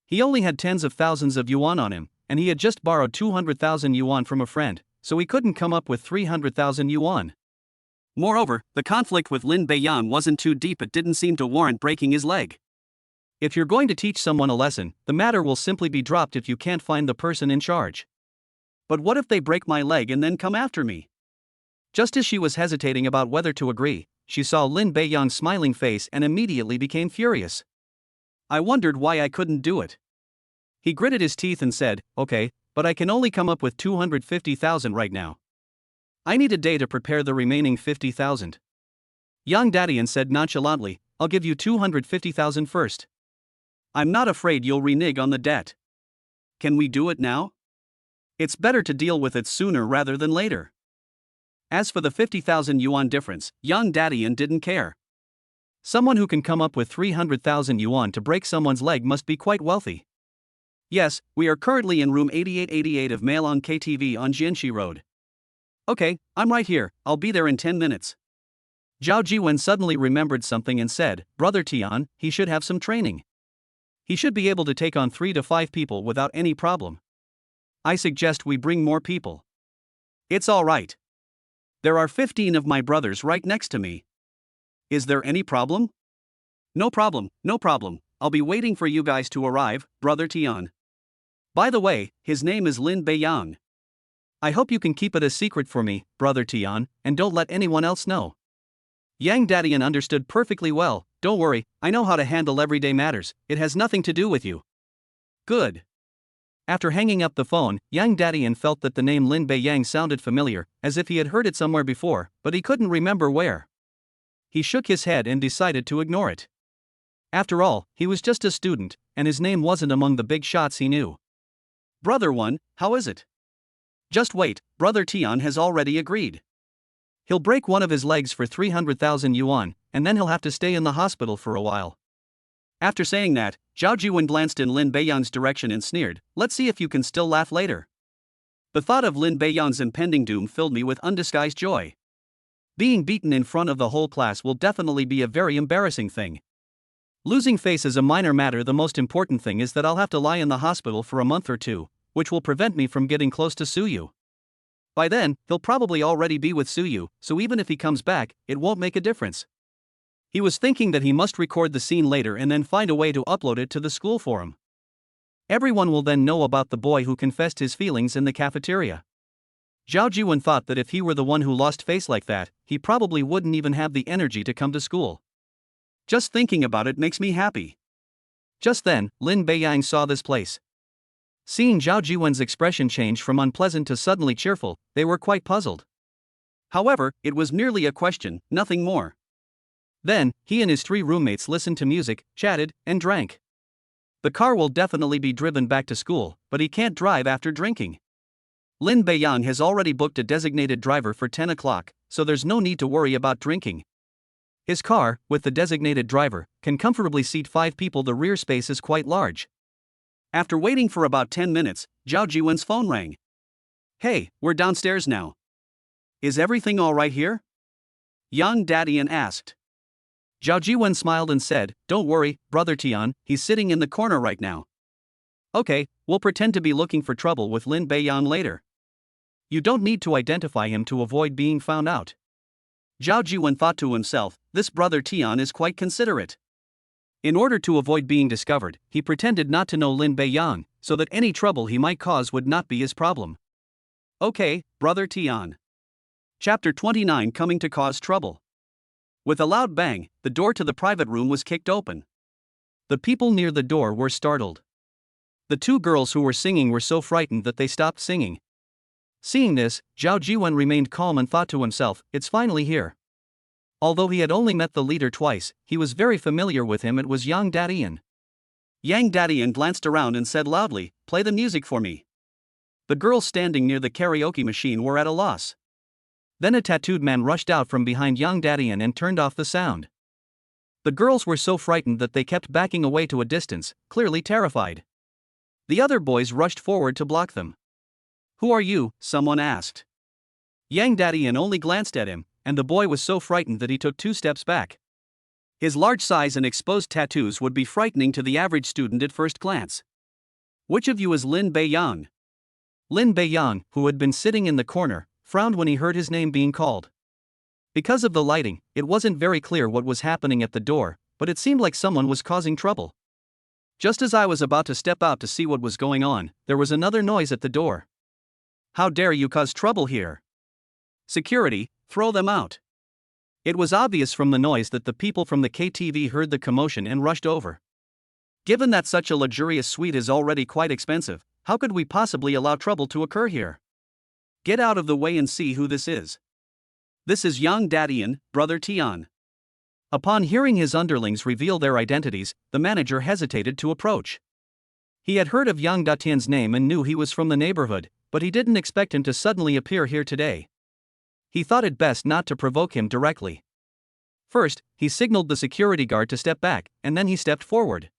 He only had tens of thousands of yuan on him, and he had just borrowed 200,000 yuan from a friend, so he couldn't come up with 300,000 yuan. Moreover, the conflict with Lin Beiyan wasn't too deep, it didn't seem to warrant breaking his leg. If you're going to teach someone a lesson, the matter will simply be dropped if you can't find the person in charge. But what if they break my leg and then come after me? Just as she was hesitating about whether to agree, she saw Lin Beiyan's smiling face and immediately became furious. I wondered why I couldn't do it. He gritted his teeth and said, okay, but I can only come up with 250,000 right now. I need a day to prepare the remaining 50,000. Yang Dadian said nonchalantly, I'll give you 250,000 first. I'm not afraid you'll renege on the debt. Can we do it now? It's better to deal with it sooner rather than later. As for the 50,000 yuan difference, Yang Dadian didn't care. Someone who can come up with 300,000 yuan to break someone's leg must be quite wealthy. Yes, we are currently in room 8888 of Mailong KTV on Jianxi Road. Okay, I'm right here, I'll be there in 10 minutes. Zhao Jiwen suddenly remembered something and said, Brother Tian, he should have some training. He should be able to take on 3 to 5 people without any problem. I suggest we bring more people. It's all right. There are 15 of my brothers right next to me. Is there any problem? No problem, no problem. I'll be waiting for you guys to arrive, Brother Tian. By the way, his name is Lin Beiyang. I hope you can keep it a secret for me, Brother Tian, and don't let anyone else know. Yang Dadian understood perfectly well. Don't worry, I know how to handle everyday matters, it has nothing to do with you. Good. After hanging up the phone, Yang Dadian felt that the name Lin Beiyang sounded familiar, as if he had heard it somewhere before, but he couldn't remember where. He shook his head and decided to ignore it. After all, he was just a student, and his name wasn't among the big shots he knew. Brother One, how is it? Just wait, Brother Tian has already agreed. He'll break one of his legs for 300,000 yuan, and then he'll have to stay in the hospital for a while. After saying that, Zhao Jiwen glanced in Lin Beiyang's direction and sneered, let's see if you can still laugh later. The thought of Lin Beiyang's impending doom filled me with undisguised joy. Being beaten in front of the whole class will definitely be a very embarrassing thing. Losing face is a minor matter, the most important thing is that I'll have to lie in the hospital for a month or two, which will prevent me from getting close to Suyu. By then, he'll probably already be with Suyu, so even if he comes back, it won't make a difference. He was thinking that he must record the scene later and then find a way to upload it to the school forum. Everyone will then know about the boy who confessed his feelings in the cafeteria. Zhao Jiwen thought that if he were the one who lost face like that, he probably wouldn't even have the energy to come to school. Just thinking about it makes me happy. Just then, Lin Beiyang saw this place. Seeing Zhao Jiwen's expression change from unpleasant to suddenly cheerful, they were quite puzzled. However, it was merely a question, nothing more. Then, he and his 3 roommates listened to music, chatted, and drank. The car will definitely be driven back to school, but he can't drive after drinking. Lin Beiyang has already booked a designated driver for 10 o'clock, so there's no need to worry about drinking. His car, with the designated driver, can comfortably seat 5 people. The rear space is quite large. After waiting for about 10 minutes, Zhao Jiwen's phone rang. "Hey, we're downstairs now. Is everything alright here?" Yang Dadian asked. Zhao Jiwen smiled and said, "Don't worry, Brother Tian, he's sitting in the corner right now." "Okay, we'll pretend to be looking for trouble with Lin Beiyang later. You don't need to identify him to avoid being found out." Zhao Jiwen thought to himself, this Brother Tian is quite considerate. In order to avoid being discovered, he pretended not to know Lin Beiyang, so that any trouble he might cause would not be his problem. Okay, Brother Tian. Chapter 29, Coming to Cause Trouble. With a loud bang, the door to the private room was kicked open. The people near the door were startled. The 2 girls who were singing were so frightened that they stopped singing. Seeing this, Zhao Jiwen remained calm and thought to himself, it's finally here. Although he had only met the leader twice, he was very familiar with him. It was Yang Dadian. Yang Dadian glanced around and said loudly, "Play the music for me." The girls standing near the karaoke machine were at a loss. Then a tattooed man rushed out from behind Yang Dadian and turned off the sound. The girls were so frightened that they kept backing away to a distance, clearly terrified. The other boys rushed forward to block them. "Who are you?" someone asked. Yang Dadian only glanced at him, and the boy was so frightened that he took 2 steps back. His large size and exposed tattoos would be frightening to the average student at first glance. "Which of you is Lin Beiyang?" Lin Beiyang, who had been sitting in the corner, frowned when he heard his name being called. Because of the lighting, it wasn't very clear what was happening at the door, but it seemed like someone was causing trouble. Just as I was about to step out to see what was going on, there was another noise at the door. "How dare you cause trouble here? Security, throw them out." It was obvious from the noise that the people from the KTV heard the commotion and rushed over. Given that such a luxurious suite is already quite expensive, how could we possibly allow trouble to occur here? Get out of the way and see who this is. This is Yang Dadian, Brother Tian. Upon hearing his underlings reveal their identities, the manager hesitated to approach. He had heard of Yang Datian's name and knew he was from the neighborhood, but he didn't expect him to suddenly appear here today. He thought it best not to provoke him directly. First, he signaled the security guard to step back, and then he stepped forward.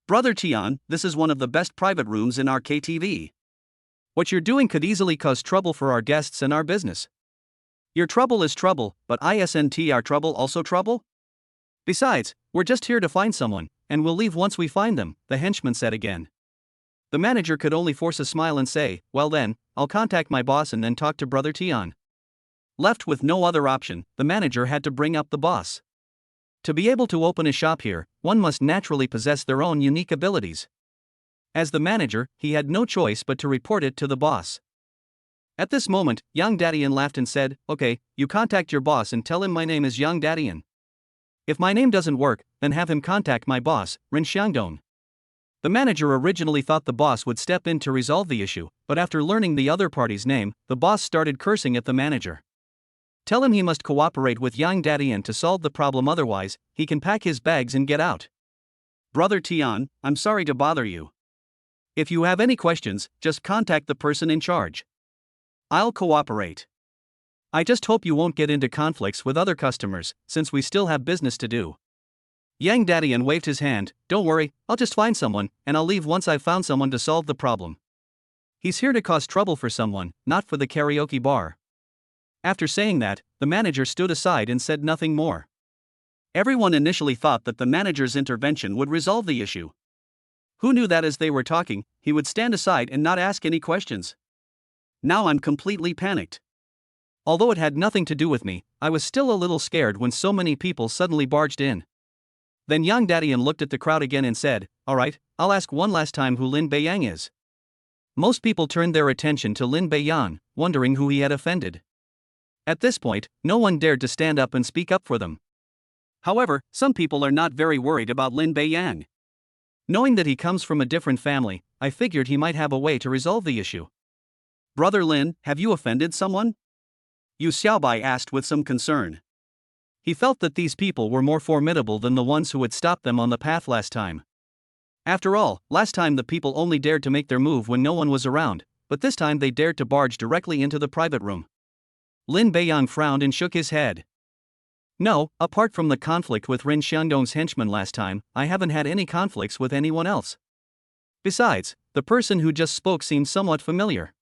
"Brother Tian, this is one of the best private rooms in our KTV. What you're doing could easily cause trouble for our guests and our business. Your trouble is trouble, but isn't our trouble also trouble? Besides, we're just here to find someone, and we'll leave once we find them," the henchman said again. The manager could only force a smile and say, "Well then, I'll contact my boss and then talk to Brother Tian." Left with no other option, the manager had to bring up the boss. To be able to open a shop here, one must naturally possess their own unique abilities. As the manager, he had no choice but to report it to the boss. At this moment, Yang Dadian laughed and said, "Okay, you contact your boss and tell him my name is Yang Dadian. If my name doesn't work, then have him contact my boss, Ren Xiangdong." The manager originally thought the boss would step in to resolve the issue, but after learning the other party's name, the boss started cursing at the manager. Tell him he must cooperate with Yang Dadian to solve the problem, otherwise, he can pack his bags and get out. "Brother Tian, I'm sorry to bother you. If you have any questions, just contact the person in charge. I'll cooperate. I just hope you won't get into conflicts with other customers, since we still have business to do." Yang Dadian waved his hand, "Don't worry, I'll just find someone, and I'll leave once I've found someone to solve the problem. He's here to cause trouble for someone, not for the karaoke bar." After saying that, the manager stood aside and said nothing more. Everyone initially thought that the manager's intervention would resolve the issue. Who knew that as they were talking, he would stand aside and not ask any questions? Now I'm completely panicked. Although it had nothing to do with me, I was still a little scared when so many people suddenly barged in. Then Yang Dadian looked at the crowd again and said, "Alright, I'll ask one last time who Lin Beiyang is." Most people turned their attention to Lin Beiyang, wondering who he had offended. At this point, no one dared to stand up and speak up for them. However, some people are not very worried about Lin Beiyang. Knowing that he comes from a different family, I figured he might have a way to resolve the issue. "Brother Lin, have you offended someone?" Yu Xiaobai asked with some concern. He felt that these people were more formidable than the ones who had stopped them on the path last time. After all, last time the people only dared to make their move when no one was around, but this time they dared to barge directly into the private room. Lin Beiyang frowned and shook his head. No, apart from the conflict with Ren Xiangdong's henchmen last time, I haven't had any conflicts with anyone else. Besides, the person who just spoke seemed somewhat familiar.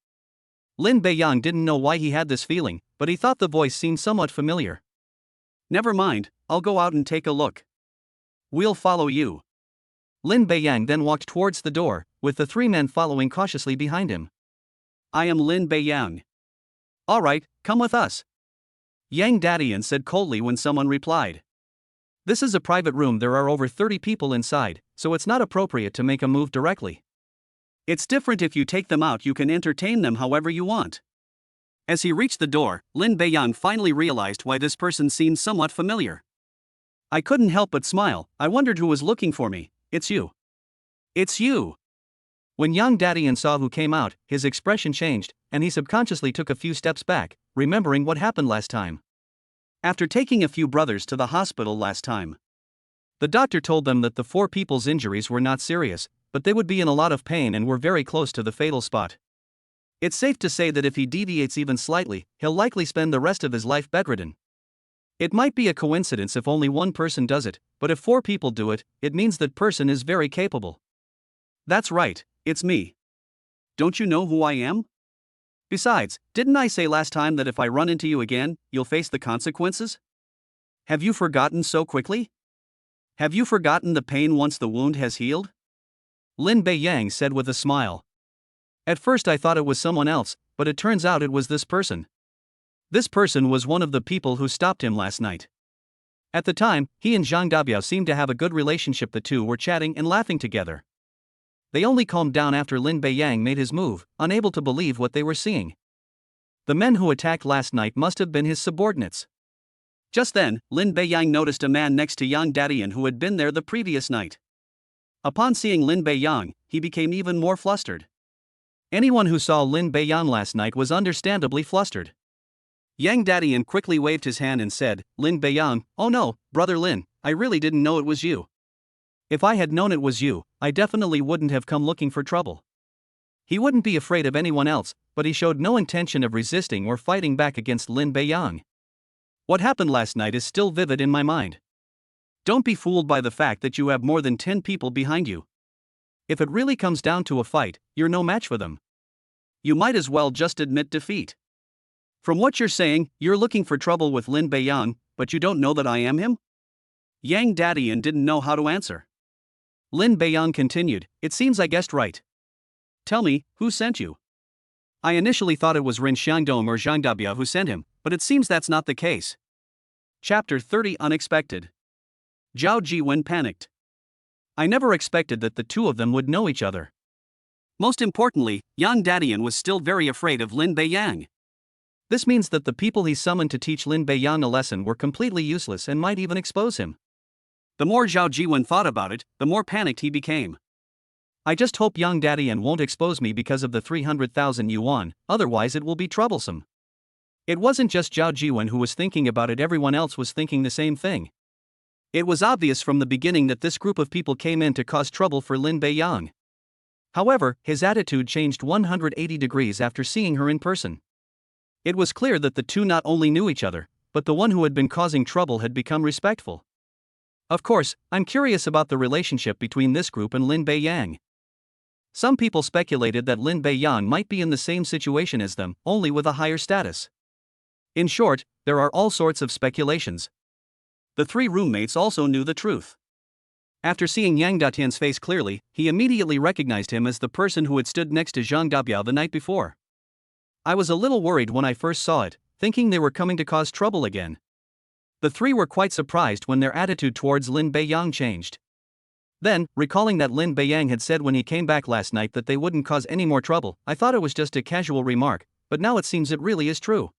Lin Beiyang didn't know why he had this feeling, but he thought the voice seemed somewhat familiar. Never mind, I'll go out and take a look. We'll follow you. Lin Beiyang then walked towards the door, with the three men following cautiously behind him. I am Lin Beiyang. All right, come with us. Yang Dadian said coldly when someone replied. This is a private room, there are over 30 people inside, so it's not appropriate to make a move directly. It's different if you take them out, you can entertain them however you want. As he reached the door, Lin Beiyang finally realized why this person seemed somewhat familiar. I couldn't help but smile, I wondered who was looking for me. It's you. It's you. When Yang Dadian saw who came out, his expression changed, and he subconsciously took a few steps back, remembering what happened last time. After taking a few brothers to the hospital last time, the doctor told them that the 4 people's injuries were not serious, but they would be in a lot of pain and were very close to the fatal spot. It's safe to say that if he deviates even slightly, he'll likely spend the rest of his life bedridden. It might be a coincidence if only one person does it, but if 4 people do it, it means that person is very capable. That's right, it's me. Don't you know who I am? Besides, didn't I say last time that if I run into you again, you'll face the consequences? Have you forgotten so quickly? Have you forgotten the pain once the wound has healed? Lin Beiyang said with a smile. At first I thought it was someone else, but it turns out it was this person. This person was one of the people who stopped him last night. At the time, he and Zhang Dabiao seemed to have a good relationship, the two were chatting and laughing together. They only calmed down after Lin Beiyang made his move, unable to believe what they were seeing. The men who attacked last night must have been his subordinates. Just then, Lin Beiyang noticed a man next to Yang Dadian who had been there the previous night. Upon seeing Lin Beiyang, he became even more flustered. Anyone who saw Lin Beiyang last night was understandably flustered. Yang Dadian quickly waved his hand and said, Lin Beiyang, oh no, brother Lin, I really didn't know it was you. If I had known it was you, I definitely wouldn't have come looking for trouble. He wouldn't be afraid of anyone else, but he showed no intention of resisting or fighting back against Lin Beiyang. What happened last night is still vivid in my mind. Don't be fooled by the fact that you have more than 10 people behind you. If it really comes down to a fight, you're no match for them. You might as well just admit defeat. From what you're saying, you're looking for trouble with Lin Beiyang, but you don't know that I am him? Yang Dadian didn't know how to answer. Lin Beiyang continued, it seems I guessed right. Tell me, who sent you? I initially thought it was Ren Xiangdong or Zhang Dabiao who sent him, but it seems that's not the case. Chapter 30 Unexpected. Zhao Jiwen panicked. I never expected that the two of them would know each other. Most importantly, Yang Dadian was still very afraid of Lin Beiyang. This means that the people he summoned to teach Lin Beiyang a lesson were completely useless and might even expose him. The more Zhao Jiwen thought about it, the more panicked he became. I just hope Yang Dadian won't expose me because of the 300,000 yuan, otherwise it will be troublesome. It wasn't just Zhao Jiwen who was thinking about it, everyone else was thinking the same thing. It was obvious from the beginning that this group of people came in to cause trouble for Lin Beiyang. However, his attitude changed 180 degrees after seeing her in person. It was clear that the two not only knew each other, but the one who had been causing trouble had become respectful. Of course, I'm curious about the relationship between this group and Lin Beiyang. Some people speculated that Lin Beiyang might be in the same situation as them, only with a higher status. In short, there are all sorts of speculations. The 3 roommates also knew the truth. After seeing Yang Datian's face clearly, he immediately recognized him as the person who had stood next to Zhang Dabiao the night before. I was a little worried when I first saw it, thinking they were coming to cause trouble again. The 3 were quite surprised when their attitude towards Lin Beiyang changed. Then, recalling that Lin Beiyang had said when he came back last night that they wouldn't cause any more trouble, I thought it was just a casual remark, but now it seems it really is true.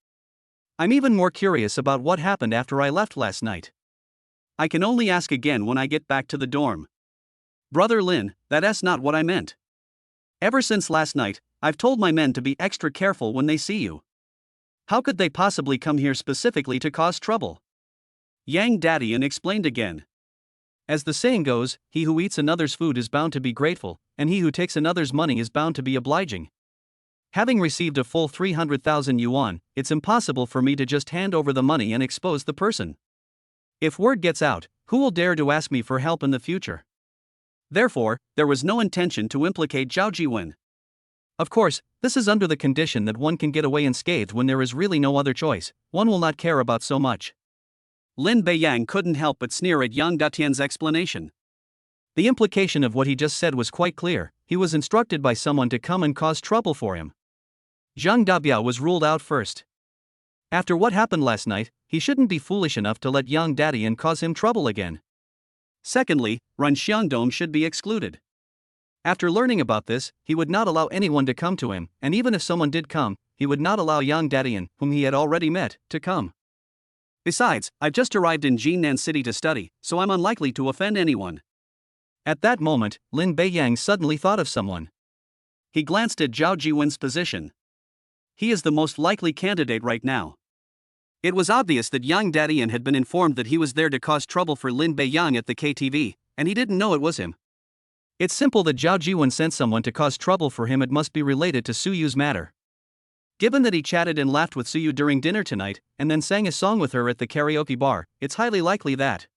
I'm even more curious about what happened after I left last night. I can only ask again when I get back to the dorm. Brother Lin, that's not what I meant. Ever since last night, I've told my men to be extra careful when they see you. How could they possibly come here specifically to cause trouble? Yang Dadian explained again. As the saying goes, he who eats another's food is bound to be grateful, and he who takes another's money is bound to be obliging. Having received a full 300,000 yuan, it's impossible for me to just hand over the money and expose the person. If word gets out, who will dare to ask me for help in the future? Therefore, there was no intention to implicate Zhao Jiwen. Of course, this is under the condition that one can get away unscathed when there is really no other choice, one will not care about so much. Lin Beiyang couldn't help but sneer at Yang Datian's explanation. The implication of what he just said was quite clear, he was instructed by someone to come and cause trouble for him. Zhang Dabiao was ruled out first. After what happened last night, he shouldn't be foolish enough to let Yang Dadian cause him trouble again. Secondly, Ren Xiangdong should be excluded. After learning about this, he would not allow anyone to come to him, and even if someone did come, he would not allow Yang Dadian, whom he had already met, to come. Besides, I've just arrived in Jinan City to study, so I'm unlikely to offend anyone. At that moment, Lin Beiyang suddenly thought of someone. He glanced at Zhao Jiwen's position. He is the most likely candidate right now. It was obvious that Yang Dadian had been informed that he was there to cause trouble for Lin Beiyang at the KTV, and he didn't know it was him. It's simple that Zhao Jiwen sent someone to cause trouble for him. It must be related to Suyu's matter. Given that he chatted and laughed with Suyu during dinner tonight, and then sang a song with her at the karaoke bar, it's highly likely that.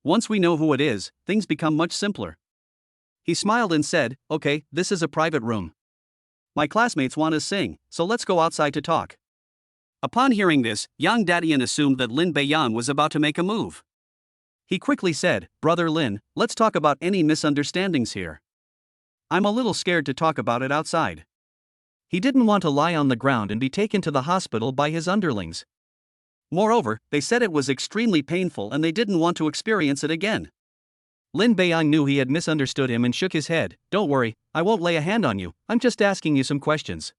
Once we know who it is, things become much simpler. He smiled and said, "Okay, this is a private room. My classmates want to sing, so let's go outside to talk." Upon hearing this, Yang Dadian assumed that Lin Beiyang was about to make a move. He quickly said, "Brother Lin, let's talk about any misunderstandings here. I'm a little scared to talk about it outside." He didn't want to lie on the ground and be taken to the hospital by his underlings. Moreover, they said it was extremely painful and they didn't want to experience it again. Lin Beiyang knew he had misunderstood him and shook his head. "Don't worry, I won't lay a hand on you, I'm just asking you some questions."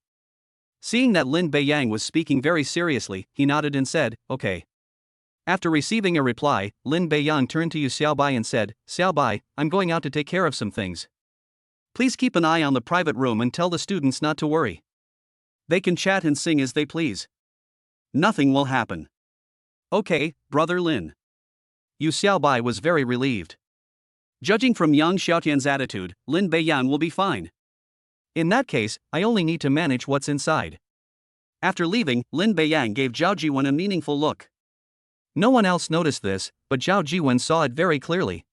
Seeing that Lin Beiyang was speaking very seriously, he nodded and said, "Okay." After receiving a reply, Lin Beiyang turned to Yu Xiaobai and said, "Xiaobai, I'm going out to take care of some things. Please keep an eye on the private room and tell the students not to worry. They can chat and sing as they please. Nothing will happen." "Okay, Brother Lin." Yu Xiaobai was very relieved. Judging from Yang Xiaotian's attitude, Lin Beiyang will be fine. In that case, I only need to manage what's inside. After leaving, Lin Beiyang gave Zhao Jiwen a meaningful look. No one else noticed this, but Zhao Jiwen saw it very clearly.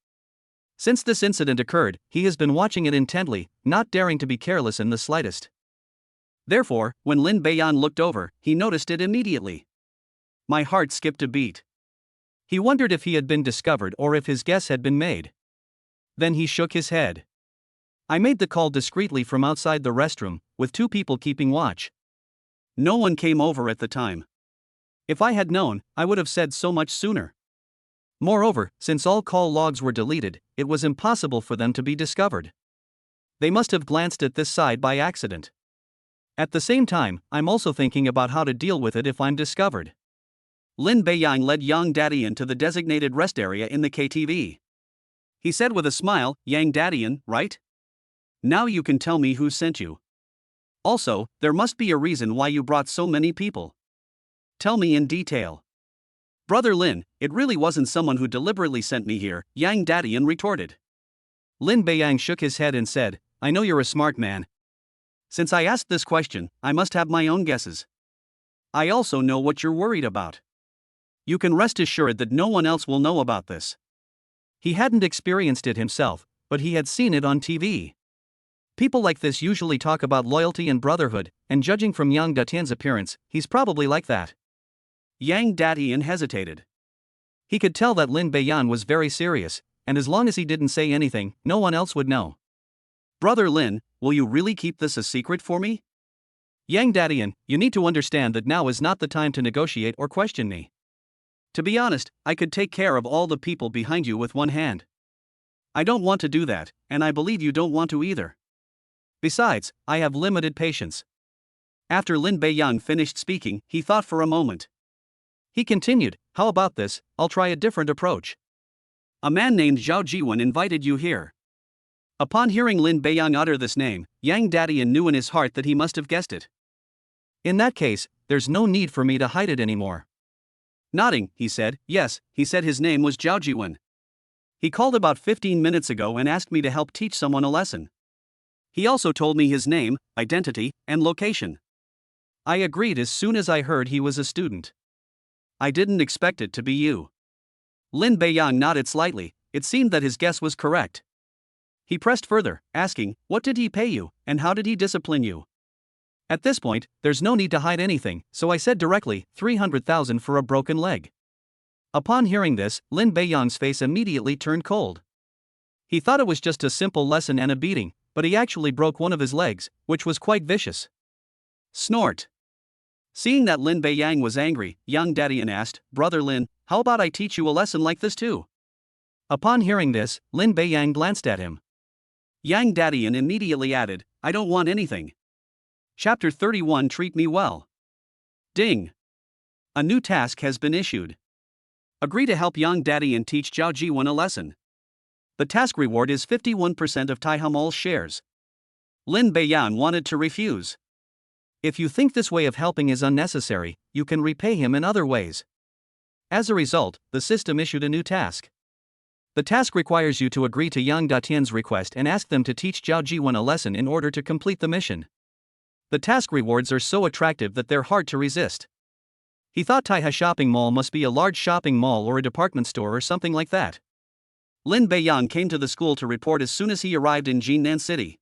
Since this incident occurred, he has been watching it intently, not daring to be careless in the slightest. Therefore, when Lin Beiyang looked over, he noticed it immediately. My heart skipped a beat. He wondered if he had been discovered or if his guess had been made. Then he shook his head. I made the call discreetly from outside the restroom, with 2 people keeping watch. No one came over at the time. If I had known, I would have said so much sooner. Moreover, since all call logs were deleted, it was impossible for them to be discovered. They must have glanced at this side by accident. At the same time, I'm also thinking about how to deal with it if I'm discovered. Lin Beiyang led Yang Dadian to the designated rest area in the KTV. He said with a smile, "Yang Dadian, right? Now you can tell me who sent you. Also, there must be a reason why you brought so many people. Tell me in detail." "Brother Lin, it really wasn't someone who deliberately sent me here," Yang Dadian retorted. Lin Beiyang shook his head and said, "I know you're a smart man. Since I asked this question, I must have my own guesses. I also know what you're worried about. You can rest assured that no one else will know about this." He hadn't experienced it himself, but he had seen it on TV. People like this usually talk about loyalty and brotherhood, and judging from Yang Datian's appearance, he's probably like that. Yang Datian hesitated. He could tell that Lin Beiyang was very serious, and as long as he didn't say anything, no one else would know. "Brother Lin, will you really keep this a secret for me?" "Yang Datian, you need to understand that now is not the time to negotiate or question me. To be honest, I could take care of all the people behind you with one hand. I don't want to do that, and I believe you don't want to either. Besides, I have limited patience." After Lin Beiyang finished speaking, he thought for a moment. He continued, "How about this, I'll try a different approach. A man named Zhao Jiwen invited you here." Upon hearing Lin Beiyang utter this name, Yang Dadian knew in his heart that he must have guessed it. In that case, there's no need for me to hide it anymore. Nodding, he said, yes, he said his name was Zhao Jiwen. He called about 15 minutes ago and asked me to help teach someone a lesson. He also told me his name, identity, and location. I agreed as soon as I heard he was a student. I didn't expect it to be you. Lin Beiyang nodded slightly. It seemed that his guess was correct. He pressed further, asking, what did he pay you, and how did he discipline you? At this point, there's no need to hide anything, so I said directly, 300,000 for a broken leg. Upon hearing this, Lin Beiyang's face immediately turned cold. He thought it was just a simple lesson and a beating, but he actually broke one of his legs, which was quite vicious. Snort. Seeing that Lin Beiyang was angry, Yang Dadian asked, Brother Lin, how about I teach you a lesson like this too? Upon hearing this, Lin Beiyang glanced at him. Yang Dadian immediately added, I don't want anything. Chapter 31 Treat Me Well. Ding. A new task has been issued. Agree to help Yang Dadian teach Zhao Jiwen a lesson. The task reward is 51% of Taihamol's shares. Lin Beiyang wanted to refuse. If you think this way of helping is unnecessary, you can repay him in other ways. As a result, the system issued a new task. The task requires you to agree to Yang Datian's request and ask them to teach Zhao Jiwen a lesson in order to complete the mission. The task rewards are so attractive that they're hard to resist. He thought Taiha Shopping Mall must be a large shopping mall or a department store or something like that. Lin Beiyang came to the school to report as soon as he arrived in Jinnan City.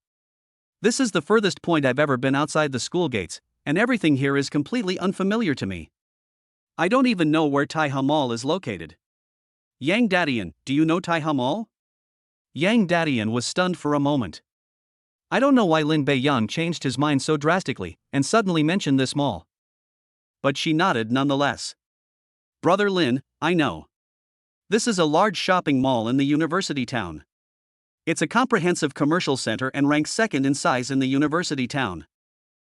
This is the furthest point I've ever been outside the school gates, and everything here is completely unfamiliar to me. I don't even know where Taiha Mall is located. Yang Dadian, do you know Taiha Mall? Yang Dadian was stunned for a moment. I don't know why Lin Beiyang changed his mind so drastically, and suddenly mentioned this mall. But she nodded nonetheless. Brother Lin, I know. This is a large shopping mall in the university town. It's a comprehensive commercial center and ranks second in size in the university town.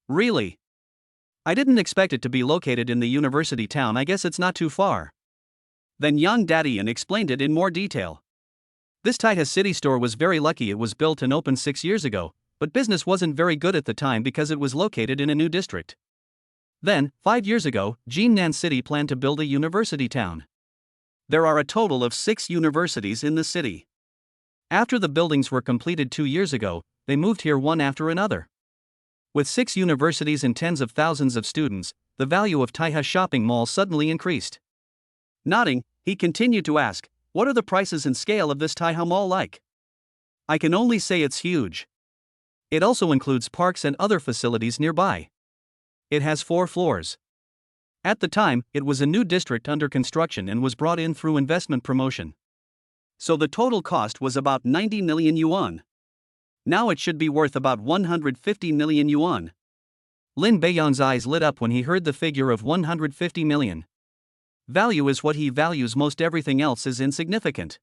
Really? I didn't expect it to be located in the university town. I guess it's not too far. Then Yang Dadian explained it in more detail. This Taiha city store was very lucky it was built and opened 6 years ago, but business wasn't very good at the time because it was located in a new district. Then, 5 years ago, Jinnan City planned to build a university town. There are a total of 6 universities in the city. After the buildings were completed 2 years ago, they moved here one after another. With 6 universities and tens of thousands of students, the value of Taiha Shopping Mall suddenly increased. Nodding, he continued to ask, what are the prices and scale of this Taiha Mall like? I can only say it's huge. It also includes parks and other facilities nearby. It has 4 floors. At the time, it was a new district under construction and was brought in through investment promotion. So the total cost was about 90 million yuan. Now it should be worth about 150 million yuan. Lin Beiyang's eyes lit up when he heard the figure of 150 million. Value is what he values most, everything else is insignificant.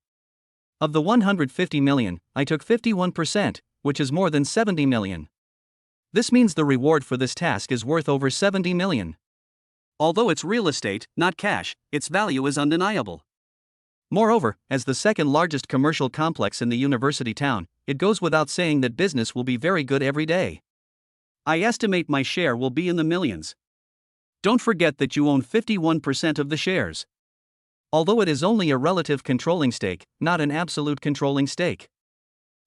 Of the 150 million, I took 51%, which is more than 70 million. This means the reward for this task is worth over 70 million. Although it's real estate, not cash, its value is undeniable. Moreover, as the second largest commercial complex in the university town, it goes without saying that business will be very good every day. I estimate my share will be in the millions. Don't forget that you own 51% of the shares. Although it is only a relative controlling stake, not an absolute controlling stake.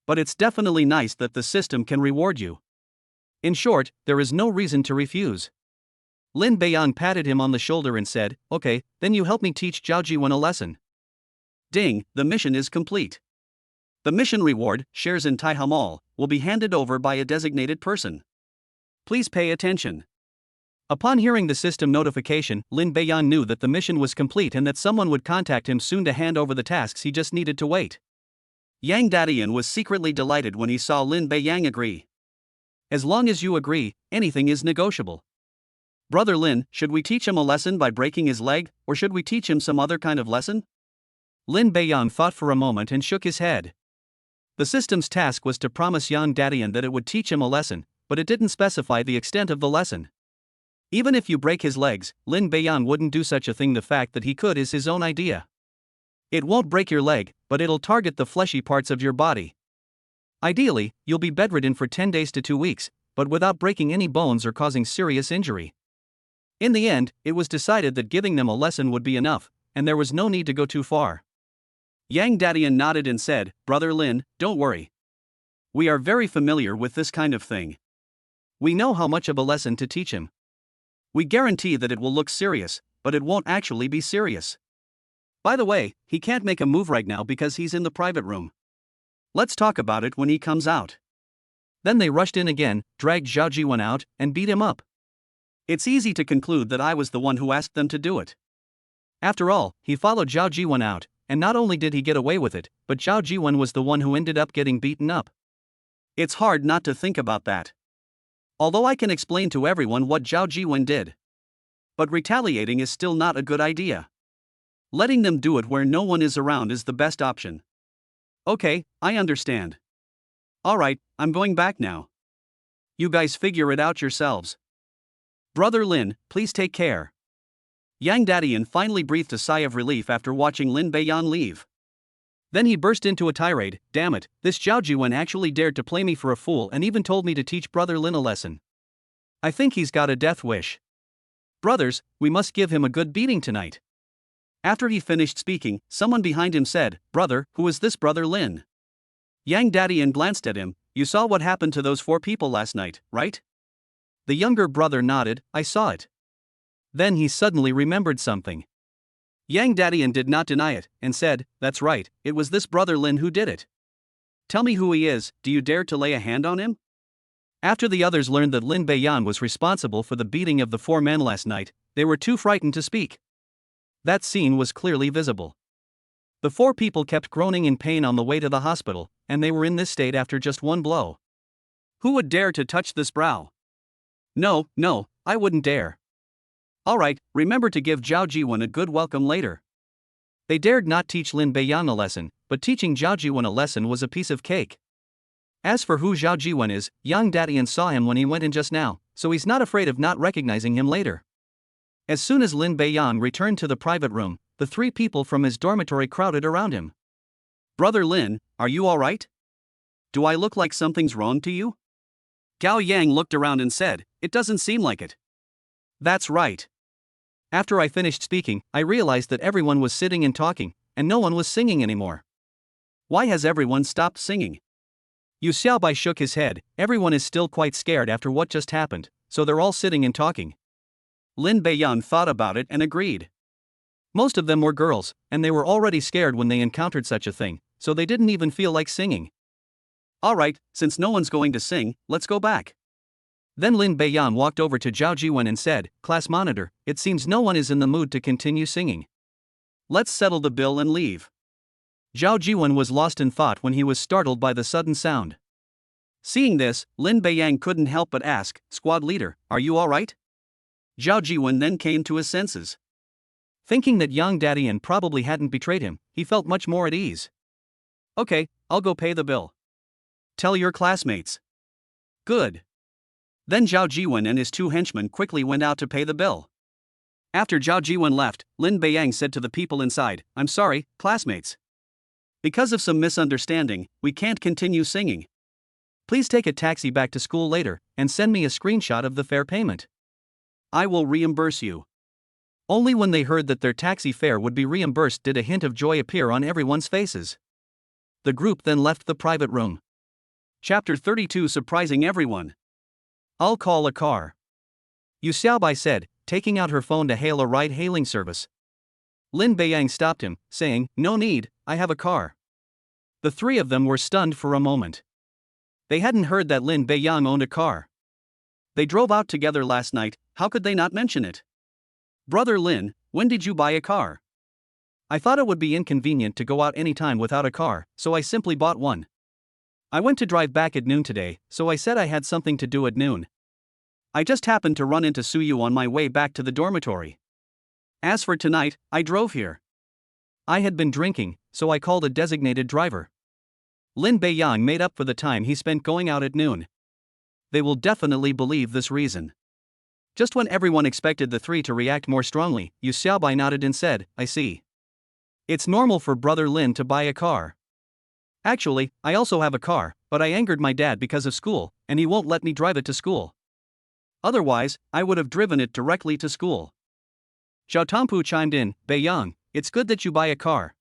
But it's definitely nice that the system can reward you. In short, there is no reason to refuse. Lin Beiyang patted him on the shoulder and said, okay, then you help me teach Zhao Jiwen a lesson. Ding, the mission is complete. The mission reward, shares in Taiha Mall, will be handed over by a designated person. Please pay attention. Upon hearing the system notification, Lin Beiyang knew that the mission was complete and that someone would contact him soon to hand over the tasks. He just needed to wait. Yang Dadian was secretly delighted when he saw Lin Beiyang agree. As long as you agree, anything is negotiable. Brother Lin, should we teach him a lesson by breaking his leg, or should we teach him some other kind of lesson? Lin Beiyang thought for a moment and shook his head. The system's task was to promise Yang Dadian that it would teach him a lesson, but it didn't specify the extent of the lesson. Even if you break his legs, Lin Beiyang wouldn't do such a thing. The fact that he could is his own idea. It won't break your leg, but it'll target the fleshy parts of your body. Ideally, you'll be bedridden for 10 days to 2 weeks, but without breaking any bones or causing serious injury. In the end, it was decided that giving them a lesson would be enough, and there was no need to go too far. Yang Dadian nodded and said, "Brother Lin, don't worry. We are very familiar with this kind of thing. We know how much of a lesson to teach him. We guarantee that it will look serious, but it won't actually be serious. By the way, he can't make a move right now because he's in the private room. Let's talk about it when he comes out." Then they rushed in again, dragged Zhao Jiwen out, and beat him up. It's easy to conclude that I was the one who asked them to do it. After all, he followed Zhao Jiwen out, and not only did he get away with it, but Zhao Jiwen was the one who ended up getting beaten up. It's hard not to think about that. Although I can explain to everyone what Zhao Jiwen did. But retaliating is still not a good idea. Letting them do it where no one is around is the best option. Okay, I understand. Alright, I'm going back now. You guys figure it out yourselves. Brother Lin, please take care. Yang Dadian finally breathed a sigh of relief after watching Lin Beiyan leave. Then he burst into a tirade. "Damn it, this Zhao Jiwen actually dared to play me for a fool and even told me to teach Brother Lin a lesson. I think he's got a death wish. Brothers, we must give him a good beating tonight." After he finished speaking, someone behind him said, "Brother, who is this Brother Lin?" Yang Dadian glanced at him. "You saw what happened to those 4 people last night, right?" The younger brother nodded. "I saw it." Then he suddenly remembered something. Yang Dadian did not deny it, and said, "That's right, it was this Brother Lin who did it. Tell me who he is, do you dare to lay a hand on him?" After the others learned that Lin Beiyan was responsible for the beating of the 4 men last night, they were too frightened to speak. That scene was clearly visible. The 4 people kept groaning in pain on the way to the hospital, and they were in this state after just one blow. Who would dare to touch this brow? No, I wouldn't dare. Alright, remember to give Zhao Jiwen a good welcome later. They dared not teach Lin Beiyan a lesson, but teaching Zhao Jiwen a lesson was a piece of cake. As for who Zhao Jiwen is, Yang Dadian saw him when he went in just now, so he's not afraid of not recognizing him later. As soon as Lin Beiyan returned to the private room, the 3 people from his dormitory crowded around him. "Brother Lin, are you alright? Do I look like something's wrong to you?" Gao Yang looked around and said, "It doesn't seem like it." "That's right. After I finished speaking, I realized that everyone was sitting and talking, and no one was singing anymore. Why has everyone stopped singing?" Yu Xiaobai shook his head. "Everyone is still quite scared after what just happened, so they're all sitting and talking." Lin Beiyan thought about it and agreed. Most of them were girls, and they were already scared when they encountered such a thing, so they didn't even feel like singing. "Alright, since no one's going to sing, let's go back." Then Lin Beiyan walked over to Zhao Jiwen and said, "Class monitor, it seems no one is in the mood to continue singing. Let's settle the bill and leave." Zhao Jiwen was lost in thought when he was startled by the sudden sound. Seeing this, Lin Beiyan couldn't help but ask, "Squad leader, are you alright?" Zhao Jiwen then came to his senses. Thinking that Yang Dadian probably hadn't betrayed him, he felt much more at ease. "Okay, I'll go pay the bill. Tell your classmates." "Good." Then Zhao Jiwen and his 2 henchmen quickly went out to pay the bill. After Zhao Jiwen left, Lin Beiyang said to the people inside, "I'm sorry, classmates. Because of some misunderstanding, we can't continue singing. Please take a taxi back to school later, and send me a screenshot of the fare payment. I will reimburse you." Only when they heard that their taxi fare would be reimbursed did a hint of joy appear on everyone's faces. The group then left the private room. Chapter 32 Surprising Everyone. "I'll call a car," Yu Xiaobai said, taking out her phone to hail a ride-hailing service. Lin Beiyang stopped him, saying, "No need, I have a car." The 3 of them were stunned for a moment. They hadn't heard that Lin Beiyang owned a car. They drove out together last night, how could they not mention it? "Brother Lin, when did you buy a car?" "I thought it would be inconvenient to go out any time without a car, so I simply bought one. I went to drive back at noon today, so I said I had something to do at noon. I just happened to run into Suyu on my way back to the dormitory. As for tonight, I drove here. I had been drinking, so I called a designated driver." Lin Beiyang made up for the time he spent going out at noon. They will definitely believe this reason. Just when everyone expected the 3 to react more strongly, Yu Xiaobai nodded and said, "I see. It's normal for Brother Lin to buy a car. Actually, I also have a car, but I angered my dad because of school, and he won't let me drive it to school. Otherwise, I would have driven it directly to school. Xiao Tongpu chimed in, Beiyang, it's good that you buy a car.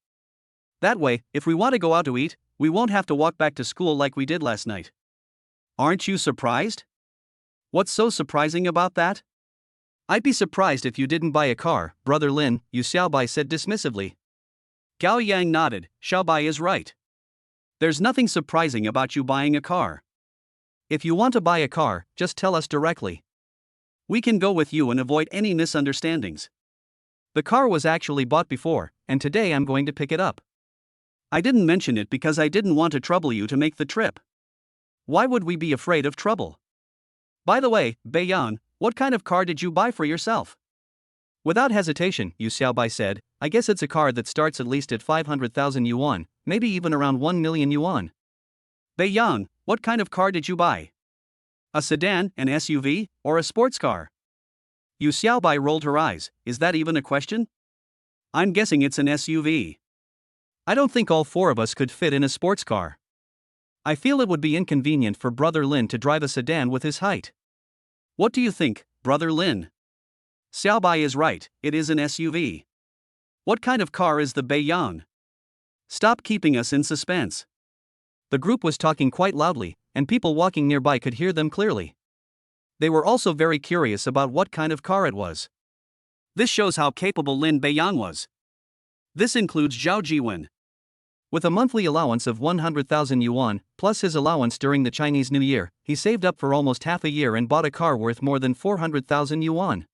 That way, if we want to go out to eat, we won't have to walk back to school like we did last night. Aren't you surprised? What's so surprising about that? I'd be surprised if you didn't buy a car, Brother Lin, Yu Xiaobai said dismissively. Gao Yang nodded, Xiaobai is right. There's nothing surprising about you buying a car. If you want to buy a car, just tell us directly. We can go with you and avoid any misunderstandings. The car was actually bought before, and today I'm going to pick it up. I didn't mention it because I didn't want to trouble you to make the trip. Why would we be afraid of trouble? By the way, Beiyang, what kind of car did you buy for yourself? Without hesitation, Yu Xiaobai said, I guess it's a car that starts at least at 500,000 yuan, maybe even around 1 million yuan. Beiyang, what kind of car did you buy? A sedan, an SUV, or a sports car? Yu Xiaobai rolled her eyes, is that even a question? I'm guessing it's an SUV. I don't think all four of us could fit in a sports car. I feel it would be inconvenient for Brother Lin to drive a sedan with his height. What do you think, Brother Lin? Xiaobai is right, it is an SUV. What kind of car is the Beiyang? Stop keeping us in suspense. The group was talking quite loudly, and people walking nearby could hear them clearly. They were also very curious about what kind of car it was. This shows how capable Lin Beiyang was. This includes Zhao Jiwen. With a monthly allowance of 100,000 yuan, plus his allowance during the Chinese New Year, he saved up for almost half a year and bought a car worth more than 400,000 yuan.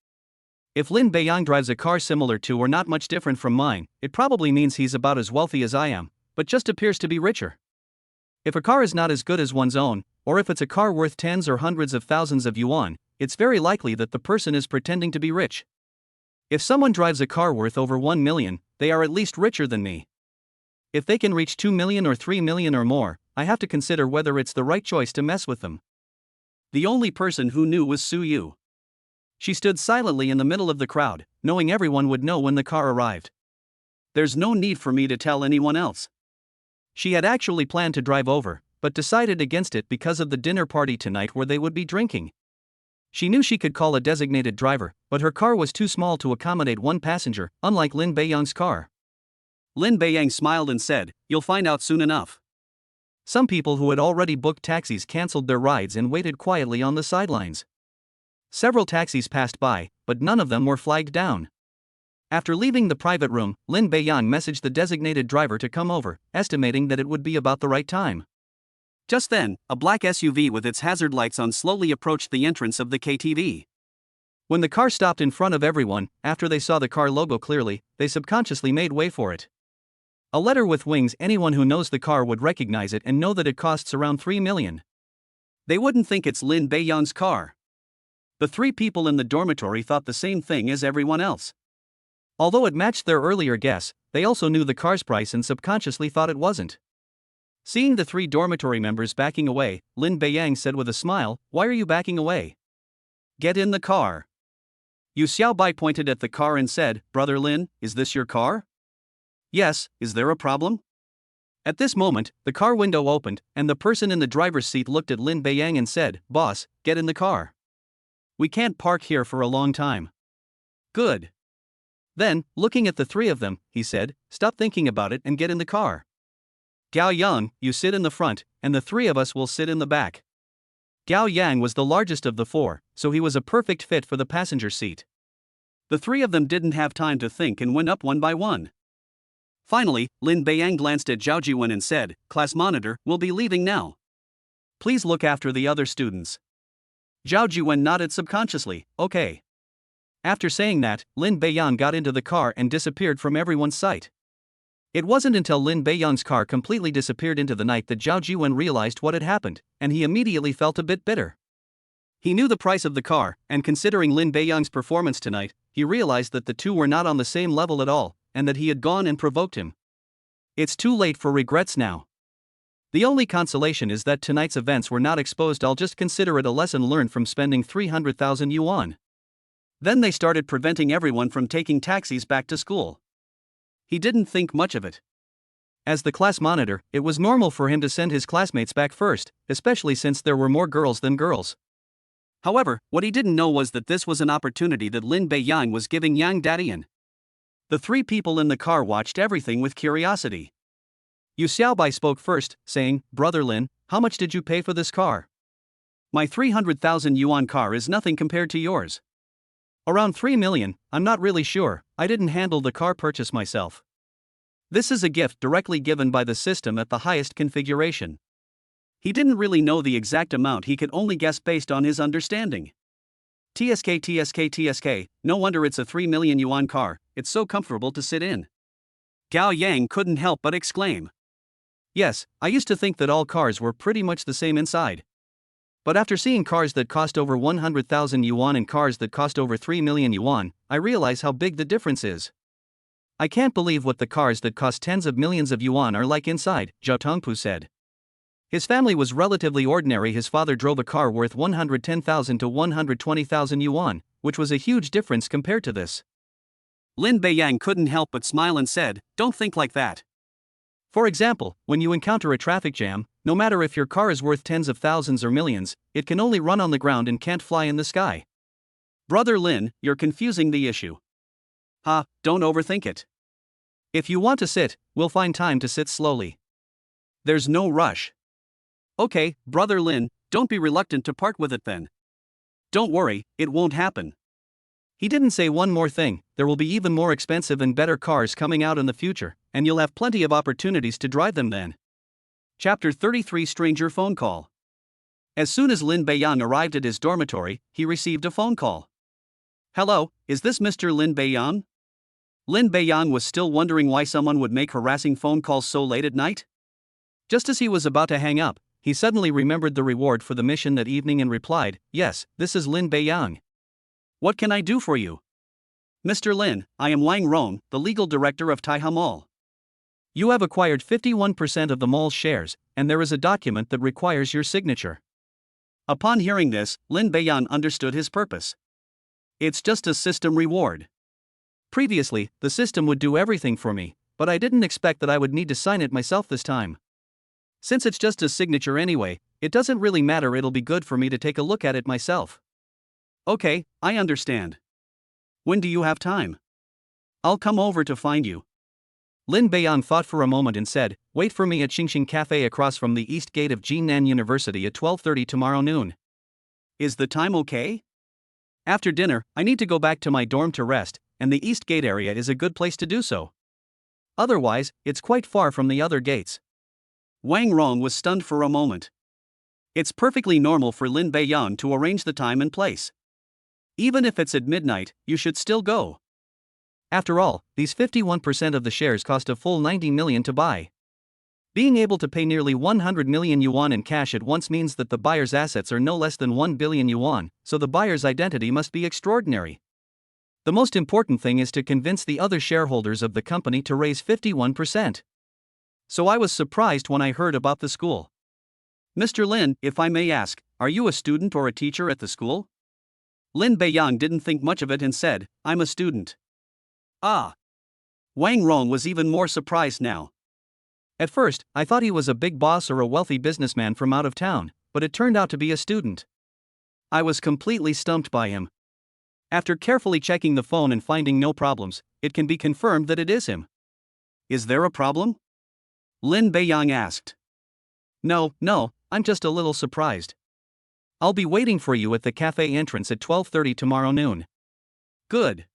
If Lin Beiyang drives a car similar to or not much different from mine, it probably means he's about as wealthy as I am, but just appears to be richer. If a car is not as good as one's own, or if it's a car worth tens or hundreds of thousands of yuan, it's very likely that the person is pretending to be rich. If someone drives a car worth over 1 million, they are at least richer than me. If they can reach 2 million or 3 million or more, I have to consider whether it's the right choice to mess with them. The only person who knew was Su Yu. She stood silently in the middle of the crowd, knowing everyone would know when the car arrived. There's no need for me to tell anyone else. She had actually planned to drive over, but decided against it because of the dinner party tonight where they would be drinking. She knew she could call a designated driver, but her car was too small to accommodate one passenger, unlike Lin Beiyang's car. Lin Beiyang smiled and said, You'll find out soon enough. Some people who had already booked taxis cancelled their rides and waited quietly on the sidelines. Several taxis passed by, but none of them were flagged down. After leaving the private room, Lin Beiyang messaged the designated driver to come over, estimating that it would be about the right time. Just then, a black SUV with its hazard lights on slowly approached the entrance of the KTV. When the car stopped in front of everyone, after they saw the car logo clearly, they subconsciously made way for it. A letter with wings, anyone who knows the car would recognize it and know that it costs around 3 million. They wouldn't think it's Lin Beiyang's car. The three people in the dormitory thought the same thing as everyone else. Although it matched their earlier guess, they also knew the car's price and subconsciously thought it wasn't. Seeing the three dormitory members backing away, Lin Beiyang said with a smile, Why are you backing away? Get in the car. Yu Xiaobai pointed at the car and said, Brother Lin, is this your car? Yes, is there a problem? At this moment, the car window opened, and the person in the driver's seat looked at Lin Beiyang and said, Boss, get in the car. We can't park here for a long time. Good. Then, looking at the three of them, he said, Stop thinking about it and get in the car. Gao Yang, you sit in the front, and the three of us will sit in the back. Gao Yang was the largest of the four, so he was a perfect fit for the passenger seat. The three of them didn't have time to think and went up one by one. Finally, Lin Beiyang glanced at Zhao Jiwen and said, Class monitor, we'll be leaving now. Please look after the other students. Zhao Jiwen nodded subconsciously, okay. After saying that, Lin Beiyang got into the car and disappeared from everyone's sight. It wasn't until Lin Beiyang's car completely disappeared into the night that Zhao Jiwen realized what had happened, and he immediately felt a bit bitter. He knew the price of the car, and considering Lin Beiyang's performance tonight, he realized that the two were not on the same level at all, and that he had gone and provoked him. It's too late for regrets now. The only consolation is that tonight's events were not exposed. I'll just consider it a lesson learned from spending 300,000 yuan. Then they started preventing everyone from taking taxis back to school. He didn't think much of it. As the class monitor, it was normal for him to send his classmates back first, especially since there were more girls than girls. However, what he didn't know was that this was an opportunity that Lin Beiyang was giving Yang Dadian. The three people in the car watched everything with curiosity. Yu Xiaobai spoke first, saying, "Brother Lin, how much did you pay for this car?" "My 300,000 yuan car is nothing compared to yours." "Around 3 million, I'm not really sure, I didn't handle the car purchase myself. This is a gift directly given by the system at the highest configuration." He didn't really know the exact amount, he could only guess based on his understanding. TSK, no wonder it's a 3 million yuan car, it's so comfortable to sit in. Gao Yang couldn't help but exclaim. Yes, I used to think that all cars were pretty much the same inside. But after seeing cars that cost over 100,000 yuan and cars that cost over 3 million yuan, I realize how big the difference is. I can't believe what the cars that cost tens of millions of yuan are like inside, Zhao Tongpu said. His family was relatively ordinary. His father drove a car worth 110,000 to 120,000 yuan, which was a huge difference compared to this. Lin Beiyang couldn't help but smile and said, "Don't think like that. For example, when you encounter a traffic jam, no matter if your car is worth tens of thousands or millions, it can only run on the ground and can't fly in the sky. Brother Lin, you're confusing the issue. Don't overthink it. If you want to sit, we'll find time to sit slowly. There's no rush. Okay, Brother Lin, don't be reluctant to part with it then. Don't worry, it won't happen." He didn't say one more thing, there will be even more expensive and better cars coming out in the future, and you'll have plenty of opportunities to drive them then. Chapter 33 Stranger Phone Call. As soon as Lin Beiyang arrived at his dormitory, he received a phone call. "Hello, is this Mr. Lin Beiyang?" Lin Beiyang was still wondering why someone would make harassing phone calls so late at night. Just as he was about to hang up, he suddenly remembered the reward for the mission that evening and replied, "Yes, this is Lin Beiyang. What can I do for you?" "Mr. Lin, I am Wang Rong, the legal director of Taiha Mall. You have acquired 51% of the mall's shares, and there is a document that requires your signature." Upon hearing this, Lin Beiyang understood his purpose. It's just a system reward. Previously, the system would do everything for me, but I didn't expect that I would need to sign it myself this time. Since it's just a signature anyway, it doesn't really matter, it'll be good for me to take a look at it myself. Okay, I understand. When do you have time? I'll come over to find you. Lin Beiyang thought for a moment and said, "Wait for me at Xingxing Cafe across from the East Gate of Jinan University at 12:30 tomorrow noon. Is the time okay? After dinner, I need to go back to my dorm to rest, and the East Gate area is a good place to do so. Otherwise, it's quite far from the other gates." Wang Rong was stunned for a moment. It's perfectly normal for Lin Beiyang to arrange the time and place. Even if it's at midnight, you should still go. After all, these 51% of the shares cost a full 90 million to buy. Being able to pay nearly 100 million yuan in cash at once means that the buyer's assets are no less than 1 billion yuan, so the buyer's identity must be extraordinary. The most important thing is to convince the other shareholders of the company to raise 51%. So I was surprised when I heard about the school. "Mr. Lin, if I may ask, are you a student or a teacher at the school?" Lin Beiyang didn't think much of it and said, "I'm a student." Ah. Wang Rong was even more surprised now. At first, I thought he was a big boss or a wealthy businessman from out of town, but it turned out to be a student. I was completely stumped by him. After carefully checking the phone and finding no problems, it can be confirmed that it is him. "Is there a problem?" Lin Beiyang asked. No, I'm just a little surprised. I'll be waiting for you at the cafe entrance at 12:30 tomorrow noon." Good.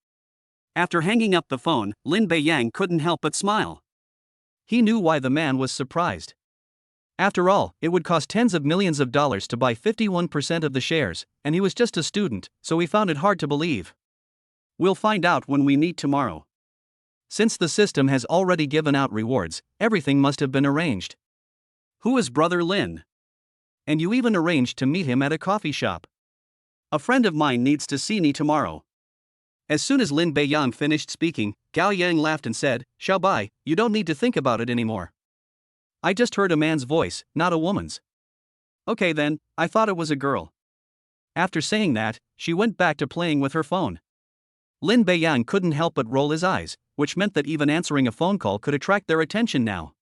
After hanging up the phone, Lin Beiyang couldn't help but smile. He knew why the man was surprised. After all, it would cost tens of millions of dollars to buy 51% of the shares, and he was just a student, so he found it hard to believe. "We'll find out when we meet tomorrow. Since the system has already given out rewards, everything must have been arranged. Who is Brother Lin? And you even arranged to meet him at a coffee shop. A friend of mine needs to see me tomorrow." As soon as Lin Beiyang finished speaking, Gao Yang laughed and said, "Xiaobai, you don't need to think about it anymore. I just heard a man's voice, not a woman's." "Okay then, I thought it was a girl." After saying that, she went back to playing with her phone. Lin Beiyang couldn't help but roll his eyes, which meant that even answering a phone call could attract their attention now.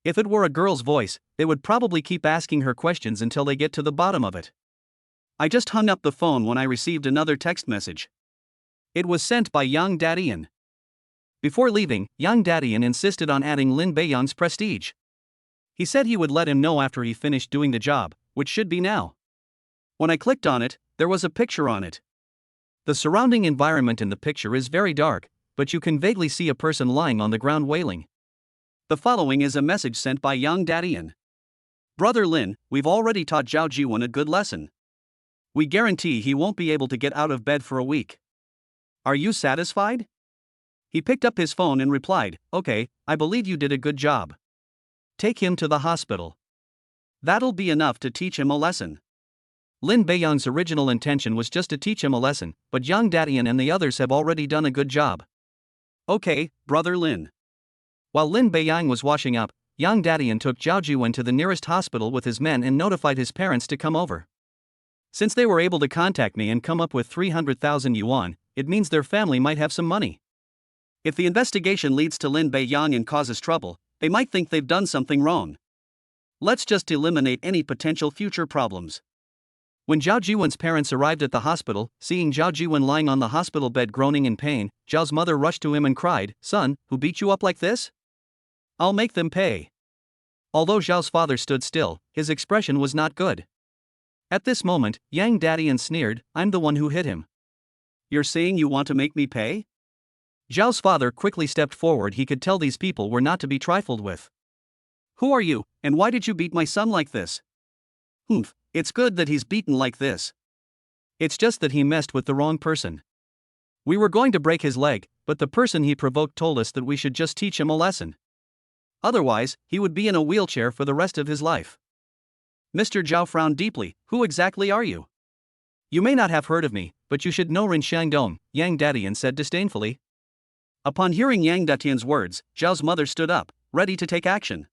If it were a girl's voice, they would probably keep asking her questions until they get to the bottom of it. I just hung up the phone when I received another text message. It was sent by Yang Dadian. Before leaving, Yang Dadian insisted on adding Lin Beiyang's prestige. He said he would let him know after he finished doing the job, which should be now. When I clicked on it, there was a picture on it. The surrounding environment in the picture is very dark, but you can vaguely see a person lying on the ground wailing. The following is a message sent by Yang Dadian. Brother Lin, we've already taught Zhao Jiwen a good lesson. We guarantee he won't be able to get out of bed for a week. Are you satisfied? He picked up his phone and replied, okay, I believe you did a good job. Take him to the hospital. That'll be enough to teach him a lesson. Lin Beiyang's original intention was just to teach him a lesson, but Yang Dadian and the others have already done a good job. Okay, Brother Lin. While Lin Beiyang was washing up, Yang Dadian took Zhao Jiwen to the nearest hospital with his men and notified his parents to come over. Since they were able to contact me and come up with 300,000 yuan, it means their family might have some money. If the investigation leads to Lin Beiyang and causes trouble, they might think they've done something wrong. Let's just eliminate any potential future problems. When Zhao Jiwen's parents arrived at the hospital, seeing Zhao Jiwen lying on the hospital bed groaning in pain, Zhao's mother rushed to him and cried, "Son, who beat you up like this? I'll make them pay." Although Zhao's father stood still, his expression was not good. At this moment, Yang Dadian sneered, "I'm the one who hit him. You're saying you want to make me pay?" Zhao's father quickly stepped forward. He could tell these people were not to be trifled with. "Who are you, and why did you beat my son like this?" "Humph, it's good that he's beaten like this. It's just that he messed with the wrong person. We were going to break his leg, but the person he provoked told us that we should just teach him a lesson. Otherwise, he would be in a wheelchair for the rest of his life." Mr. Zhao frowned deeply. "Who exactly are you?" "You may not have heard of me, but you should know Ren Xiangdong," Yang Dadian said disdainfully. Upon hearing Yang Dadian's words, Zhao's mother stood up, ready to take action.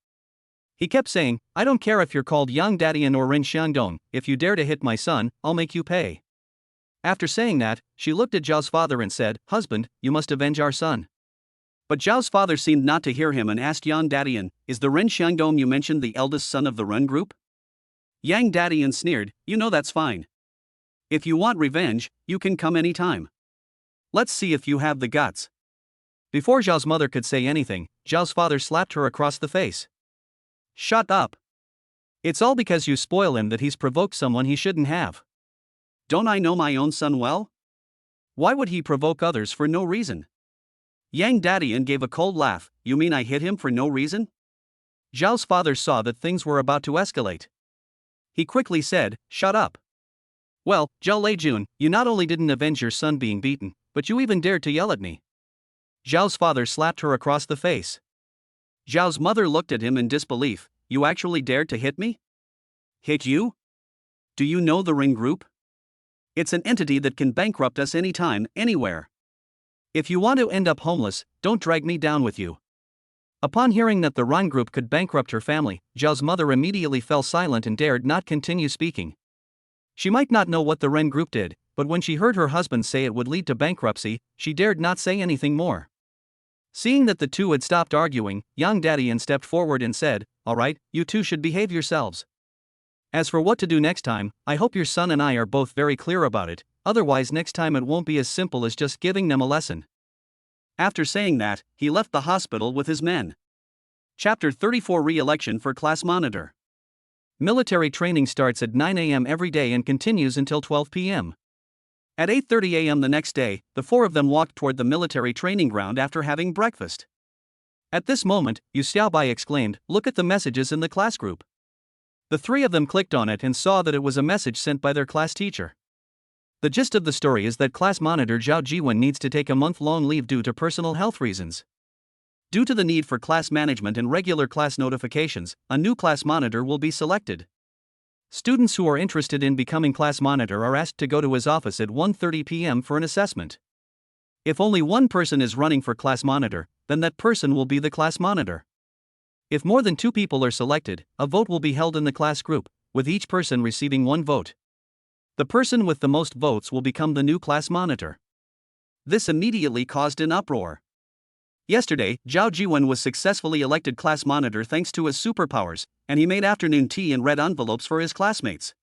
He kept saying, "I don't care if you're called Yang Dadian or Ren Xiangdong, if you dare to hit my son, I'll make you pay." After saying that, she looked at Zhao's father and said, "Husband, you must avenge our son." But Zhao's father seemed not to hear him and asked Yang Dadian, "Is the Ren Xiangdong you mentioned the eldest son of the Ren group?" Yang Dadian sneered, "You know that's fine. If you want revenge, you can come anytime. Let's see if you have the guts." Before Zhao's mother could say anything, Zhao's father slapped her across the face. "Shut up. It's all because you spoil him that he's provoked someone he shouldn't have. Don't I know my own son well? Why would he provoke others for no reason?" Yang Dadian gave a cold laugh. "You mean I hit him for no reason?" Zhao's father saw that things were about to escalate. He quickly said, "Shut up. Well, Zhao Leijun, you not only didn't avenge your son being beaten, but you even dared to yell at me." Zhao's father slapped her across the face. Zhao's mother looked at him in disbelief. "You actually dared to hit me?" "Hit you? Do you know the Ring Group? It's an entity that can bankrupt us anytime, anywhere. If you want to end up homeless, don't drag me down with you." Upon hearing that the Ring Group could bankrupt her family, Zhao's mother immediately fell silent and dared not continue speaking. She might not know what the Ren Group did, but when she heard her husband say it would lead to bankruptcy, she dared not say anything more. Seeing that the two had stopped arguing, Yang Dadian stepped forward and said, "All right, you two should behave yourselves. As for what to do next time, I hope your son and I are both very clear about it, otherwise next time it won't be as simple as just giving them a lesson." After saying that, he left the hospital with his men. Chapter 34 Re-election for Class Monitor. Military training starts at 9 a.m. every day and continues until 12 p.m. At 8:30 a.m. the next day, the four of them walked toward the military training ground after having breakfast. At this moment, Yu Xiaobai exclaimed, "Look at the messages in the class group." The three of them clicked on it and saw that it was a message sent by their class teacher. The gist of the story is that class monitor Zhao Jiwen needs to take a month-long leave due to personal health reasons. Due to the need for class management and regular class notifications, a new class monitor will be selected. Students who are interested in becoming class monitor are asked to go to his office at 1:30 p.m. for an assessment. If only one person is running for class monitor, then that person will be the class monitor. If more than 2 people are selected, a vote will be held in the class group, with each person receiving 1 vote. The person with the most votes will become the new class monitor. This immediately caused an uproar. Yesterday, Zhao Jiwen was successfully elected class monitor thanks to his superpowers, and he made afternoon tea in red envelopes for his classmates.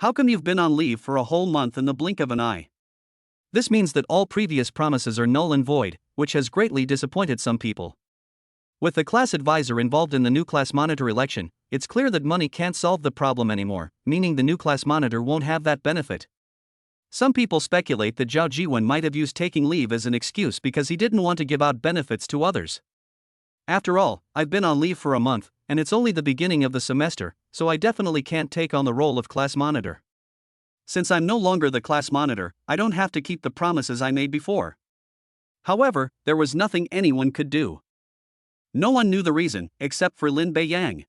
How come you've been on leave for a whole month in the blink of an eye? This means that all previous promises are null and void, which has greatly disappointed some people. With the class advisor involved in the new class monitor election, it's clear that money can't solve the problem anymore, meaning the new class monitor won't have that benefit. Some people speculate that Zhao Jiwen might have used taking leave as an excuse because he didn't want to give out benefits to others. After all, I've been on leave for a month, and it's only the beginning of the semester, so I definitely can't take on the role of class monitor. Since I'm no longer the class monitor, I don't have to keep the promises I made before. However, there was nothing anyone could do. No one knew the reason, except for Lin Beiyang.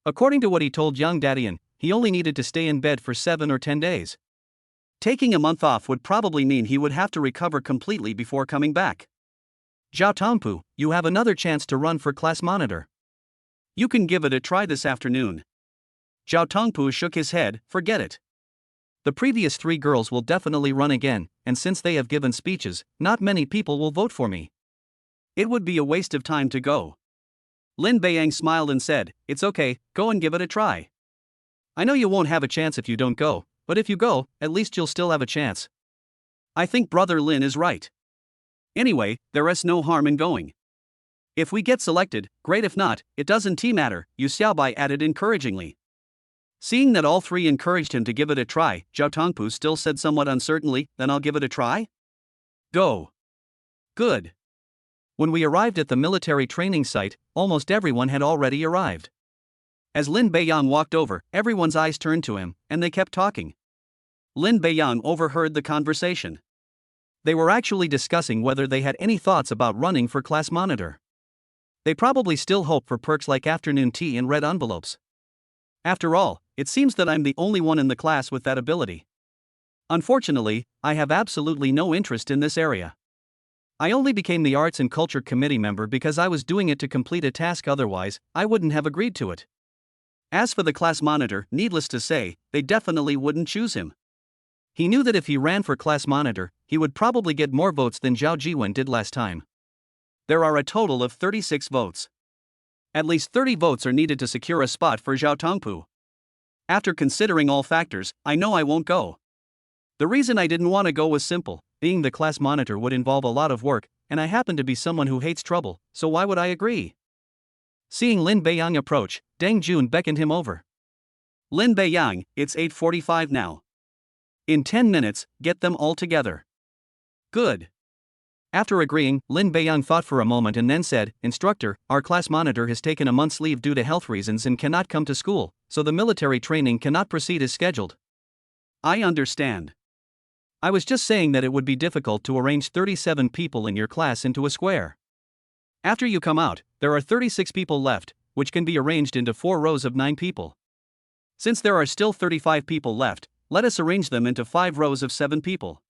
According to what he told Yang Dadian, he only needed to stay in bed for 7 or 10 days. Taking a month off would probably mean he would have to recover completely before coming back. Zhao Tongpu, you have another chance to run for class monitor. You can give it a try this afternoon. Zhao Tongpu shook his head, forget it. The previous 3 girls will definitely run again, and since they have given speeches, not many people will vote for me. It would be a waste of time to go. Lin Beiyang smiled and said, it's okay, go and give it a try. I know you won't have a chance if you don't go, but if you go, at least you'll still have a chance. I think Brother Lin is right. Anyway, there is no harm in going. If we get selected, great, if not, it doesn't matter, Yu Xiaobai added encouragingly. Seeing that all 3 encouraged him to give it a try, Zhao Tongpu still said somewhat uncertainly, then I'll give it a try? Go. Good. When we arrived at the military training site, almost everyone had already arrived. As Lin Beiyang walked over, everyone's eyes turned to him, and they kept talking. Lin Beiyang overheard the conversation. They were actually discussing whether they had any thoughts about running for class monitor. They probably still hope for perks like afternoon tea and red envelopes. After all, it seems that I'm the only one in the class with that ability. Unfortunately, I have absolutely no interest in this area. I only became the Arts and Culture Committee member because I was doing it to complete a task, otherwise, I wouldn't have agreed to it. As for the class monitor, needless to say, they definitely wouldn't choose him. He knew that if he ran for class monitor, he would probably get more votes than Zhao Jiwen did last time. There are a total of 36 votes. At least 30 votes are needed to secure a spot for Zhao Tongpu. After considering all factors, I know I won't go. The reason I didn't want to go was simple, being the class monitor would involve a lot of work, and I happen to be someone who hates trouble, so why would I agree? Seeing Lin Beiyang approach, Deng Jun beckoned him over. Lin Beiyang, it's 8:45 now. In 10 minutes, get them all together. Good. After agreeing, Lin Beiyang thought for a moment and then said, Instructor, our class monitor has taken a month's leave due to health reasons and cannot come to school, so the military training cannot proceed as scheduled. I understand. I was just saying that it would be difficult to arrange 37 people in your class into a square. After you come out, there are 36 people left, which can be arranged into 4 rows of 9 people. Since there are still 35 people left, let us arrange them into 5 rows of 7 people.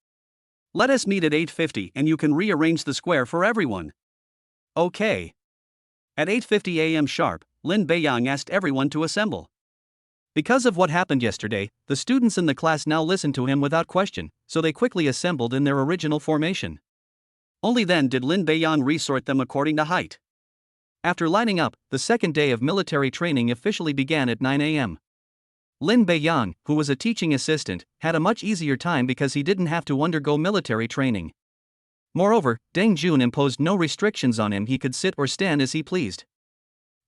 Let us meet at 8:50 and you can rearrange the square for everyone. Okay. At 8:50 a.m. sharp, Lin Beiyang asked everyone to assemble. Because of what happened yesterday, the students in the class now listened to him without question, so they quickly assembled in their original formation. Only then did Lin Beiyang resort them according to height. After lining up, the second day of military training officially began at 9 a.m. Lin Beiyang, who was a teaching assistant, had a much easier time because he didn't have to undergo military training. Moreover, Deng Jun imposed no restrictions on him, he could sit or stand as he pleased.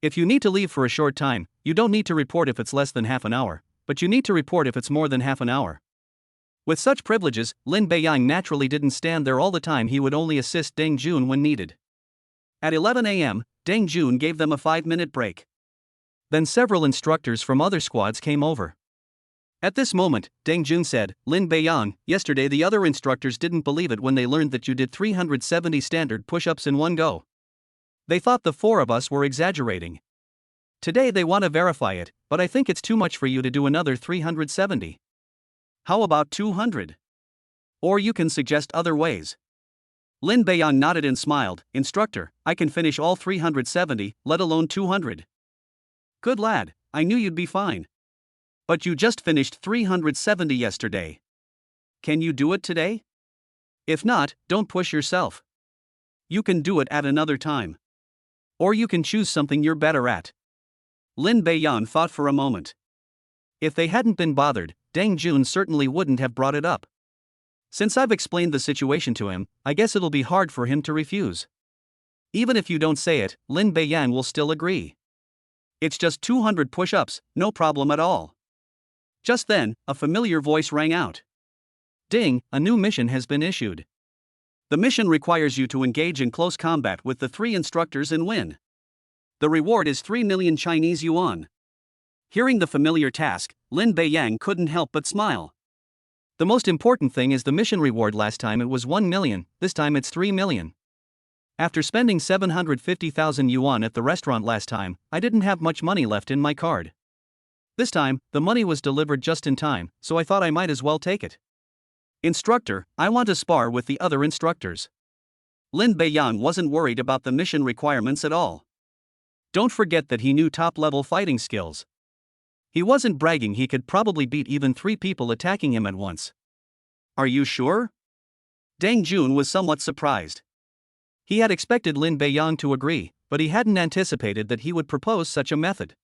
If you need to leave for a short time, you don't need to report if it's less than half an hour, but you need to report if it's more than half an hour. With such privileges, Lin Beiyang naturally didn't stand there all the time, he would only assist Deng Jun when needed. At 11 a.m., Deng Jun gave them a 5-minute break. Then several instructors from other squads came over. At this moment, Deng Jun said, Lin Beiyang, yesterday the other instructors didn't believe it when they learned that you did 370 standard push-ups in one go. They thought the 4 of us were exaggerating. Today they want to verify it, but I think it's too much for you to do another 370. How about 200? Or you can suggest other ways. Lin Beiyang nodded and smiled, Instructor, I can finish all 370, let alone 200. Good lad, I knew you'd be fine. But you just finished 370 yesterday. Can you do it today? If not, don't push yourself. You can do it at another time. Or you can choose something you're better at. Lin Beiyang thought for a moment. If they hadn't been bothered, Deng Jun certainly wouldn't have brought it up. Since I've explained the situation to him, I guess it'll be hard for him to refuse. Even if you don't say it, Lin Beiyang will still agree. It's just 200 push-ups, no problem at all. Just then, a familiar voice rang out. Ding, a new mission has been issued. The mission requires you to engage in close combat with the 3 instructors and win. The reward is 3 million Chinese yuan. Hearing the familiar task, Lin Beiyang couldn't help but smile. The most important thing is the mission reward. Last time it was 1 million, this time it's 3 million. After spending 750,000 yuan at the restaurant last time, I didn't have much money left in my card. This time, the money was delivered just in time, so I thought I might as well take it. Instructor, I want to spar with the other instructors. Lin Beiyang wasn't worried about the mission requirements at all. Don't forget that he knew top-level fighting skills. He wasn't bragging, he could probably beat even 3 people attacking him at once. Are you sure? Deng Jun was somewhat surprised. He had expected Lin Beiyang to agree, but he hadn't anticipated that he would propose such a method.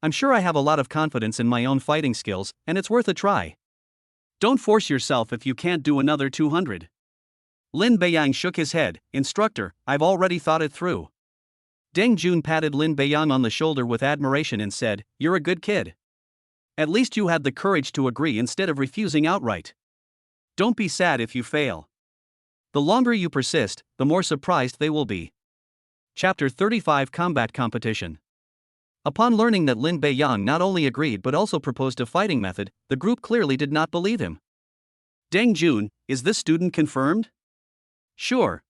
I'm sure I have a lot of confidence in my own fighting skills, and it's worth a try. Don't force yourself if you can't do another 200. Lin Beiyang shook his head. Instructor, I've already thought it through. Deng Jun patted Lin Beiyang on the shoulder with admiration and said, You're a good kid. At least you had the courage to agree instead of refusing outright. Don't be sad if you fail. The longer you persist, the more surprised they will be. Chapter 35 Combat Competition. Upon learning that Lin Beiyang not only agreed but also proposed a fighting method, the group clearly did not believe him. Deng Jun, is this student confirmed? Sure.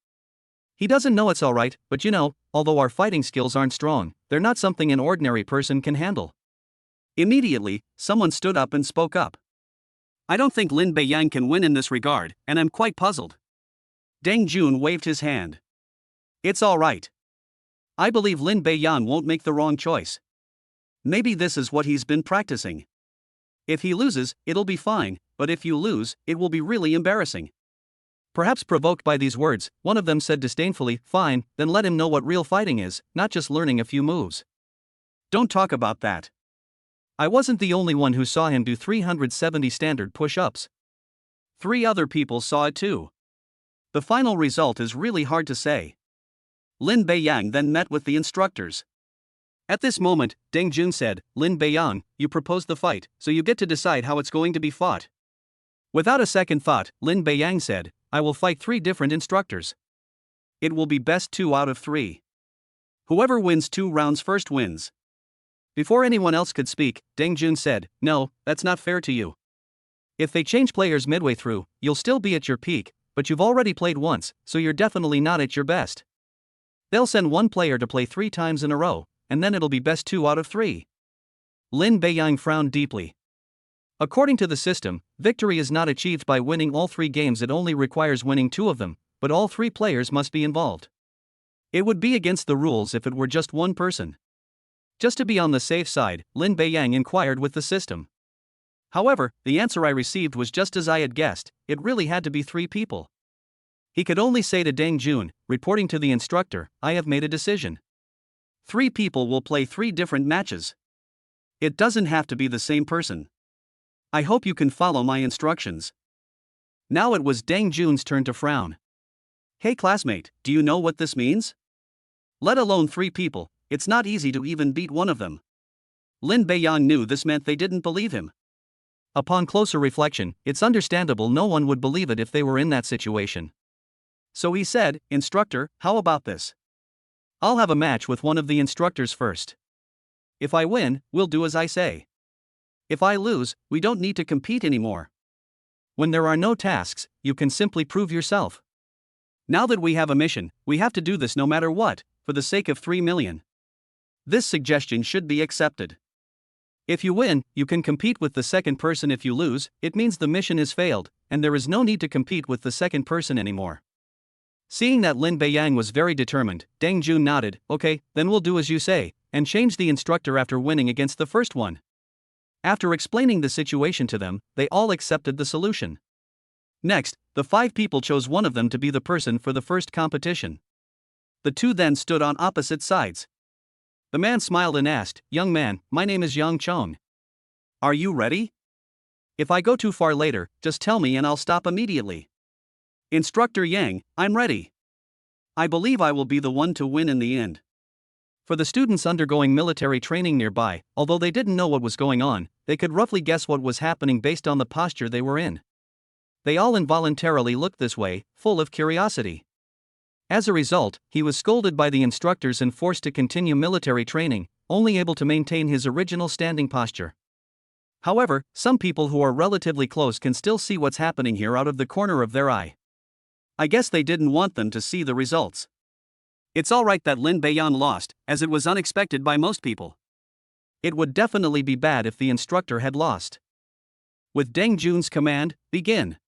He doesn't know it's alright, but you know, although our fighting skills aren't strong, they're not something an ordinary person can handle. Immediately, someone stood up and spoke up. I don't think Lin Beiyang can win in this regard, and I'm quite puzzled. Deng Jun waved his hand. It's alright. I believe Lin Beiyang won't make the wrong choice. Maybe this is what he's been practicing. If he loses, it'll be fine, but if you lose, it will be really embarrassing. Perhaps provoked by these words, one of them said disdainfully, Fine, then let him know what real fighting is, not just learning a few moves. Don't talk about that. I wasn't the only one who saw him do 370 standard push-ups. 3 other people saw it too. The final result is really hard to say. Lin Beiyang then met with the instructors. At this moment, Deng Jun said, Lin Beiyang, you proposed the fight, so you get to decide how it's going to be fought. Without a second thought, Lin Beiyang said, I will fight 3 different instructors. It will be best 2 out of 3. Whoever wins 2 rounds first wins. Before anyone else could speak, Deng Jun said, No, that's not fair to you. If they change players midway through, you'll still be at your peak, but you've already played once, so you're definitely not at your best. They'll send one player to play 3 times in a row, and then it'll be best 2 out of 3. Lin Beiyang frowned deeply. According to the system, victory is not achieved by winning all 3 games, it only requires winning 2 of them, but all 3 players must be involved. It would be against the rules if it were just one person. Just to be on the safe side, Lin Beiyang inquired with the system. However, the answer I received was just as I had guessed, it really had to be 3 people. He could only say to Deng Jun, reporting to the instructor, I have made a decision. 3 people will play 3 different matches. It doesn't have to be the same person. I hope you can follow my instructions. Now it was Deng Jun's turn to frown. Hey classmate, do you know what this means? Let alone 3 people, it's not easy to even beat one of them. Lin Beiyang knew this meant they didn't believe him. Upon closer reflection, it's understandable no one would believe it if they were in that situation. So he said, Instructor, how about this? I'll have a match with one of the instructors first. If I win, we'll do as I say. If I lose, we don't need to compete anymore. When there are no tasks, you can simply prove yourself. Now that we have a mission, we have to do this no matter what, for the sake of 3 million. This suggestion should be accepted. If you win, you can compete with the second person. If you lose, it means the mission is failed, and there is no need to compete with the second person anymore. Seeing that Lin Beiyang was very determined, Deng Jun nodded, Okay, then we'll do as you say, and changed the instructor after winning against the first one. After explaining the situation to them, they all accepted the solution. Next, the 5 people chose one of them to be the person for the first competition. The 2 then stood on opposite sides. The man smiled and asked, Young man, my name is Yang Chong. Are you ready? If I go too far later, just tell me and I'll stop immediately. Instructor Yang, I'm ready. I believe I will be the one to win in the end. For the students undergoing military training nearby, although they didn't know what was going on, they could roughly guess what was happening based on the posture they were in. They all involuntarily looked this way, full of curiosity. As a result, he was scolded by the instructors and forced to continue military training, only able to maintain his original standing posture. However, some people who are relatively close can still see what's happening here out of the corner of their eye. I guess they didn't want them to see the results. It's alright that Lin Beiyan lost, as it was unexpected by most people. It would definitely be bad if the instructor had lost. With Deng Jun's command, begin.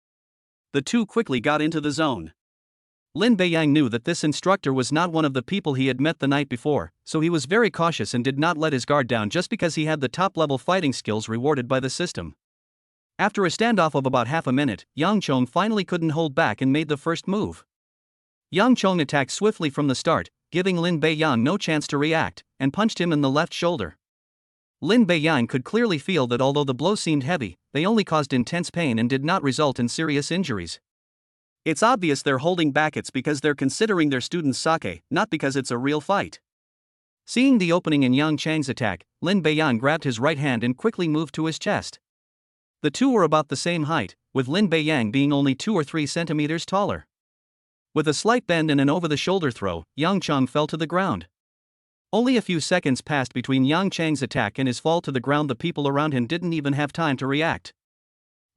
The two quickly got into the zone. Lin Beiyang knew that this instructor was not one of the people he had met the night before, so he was very cautious and did not let his guard down just because he had the top-level fighting skills rewarded by the system. After a standoff of about half a minute, Yang Chong finally couldn't hold back and made the first move. Yang Chong attacked swiftly from the start, giving Lin Beiyang no chance to react, and punched him in the left shoulder. Lin Beiyang could clearly feel that although the blows seemed heavy, they only caused intense pain and did not result in serious injuries. It's obvious they're holding back. It's because they're considering their student's sake, not because it's a real fight. Seeing the opening in Yang Chang's attack, Lin Beiyang grabbed his right hand and quickly moved to his chest. The two were about the same height, with Lin Beiyang being only 2 or 3 centimeters taller. With a slight bend and an over-the-shoulder throw, Yang Chang fell to the ground. Only a few seconds passed between Yang Chang's attack and his fall to the ground. The people around him didn't even have time to react.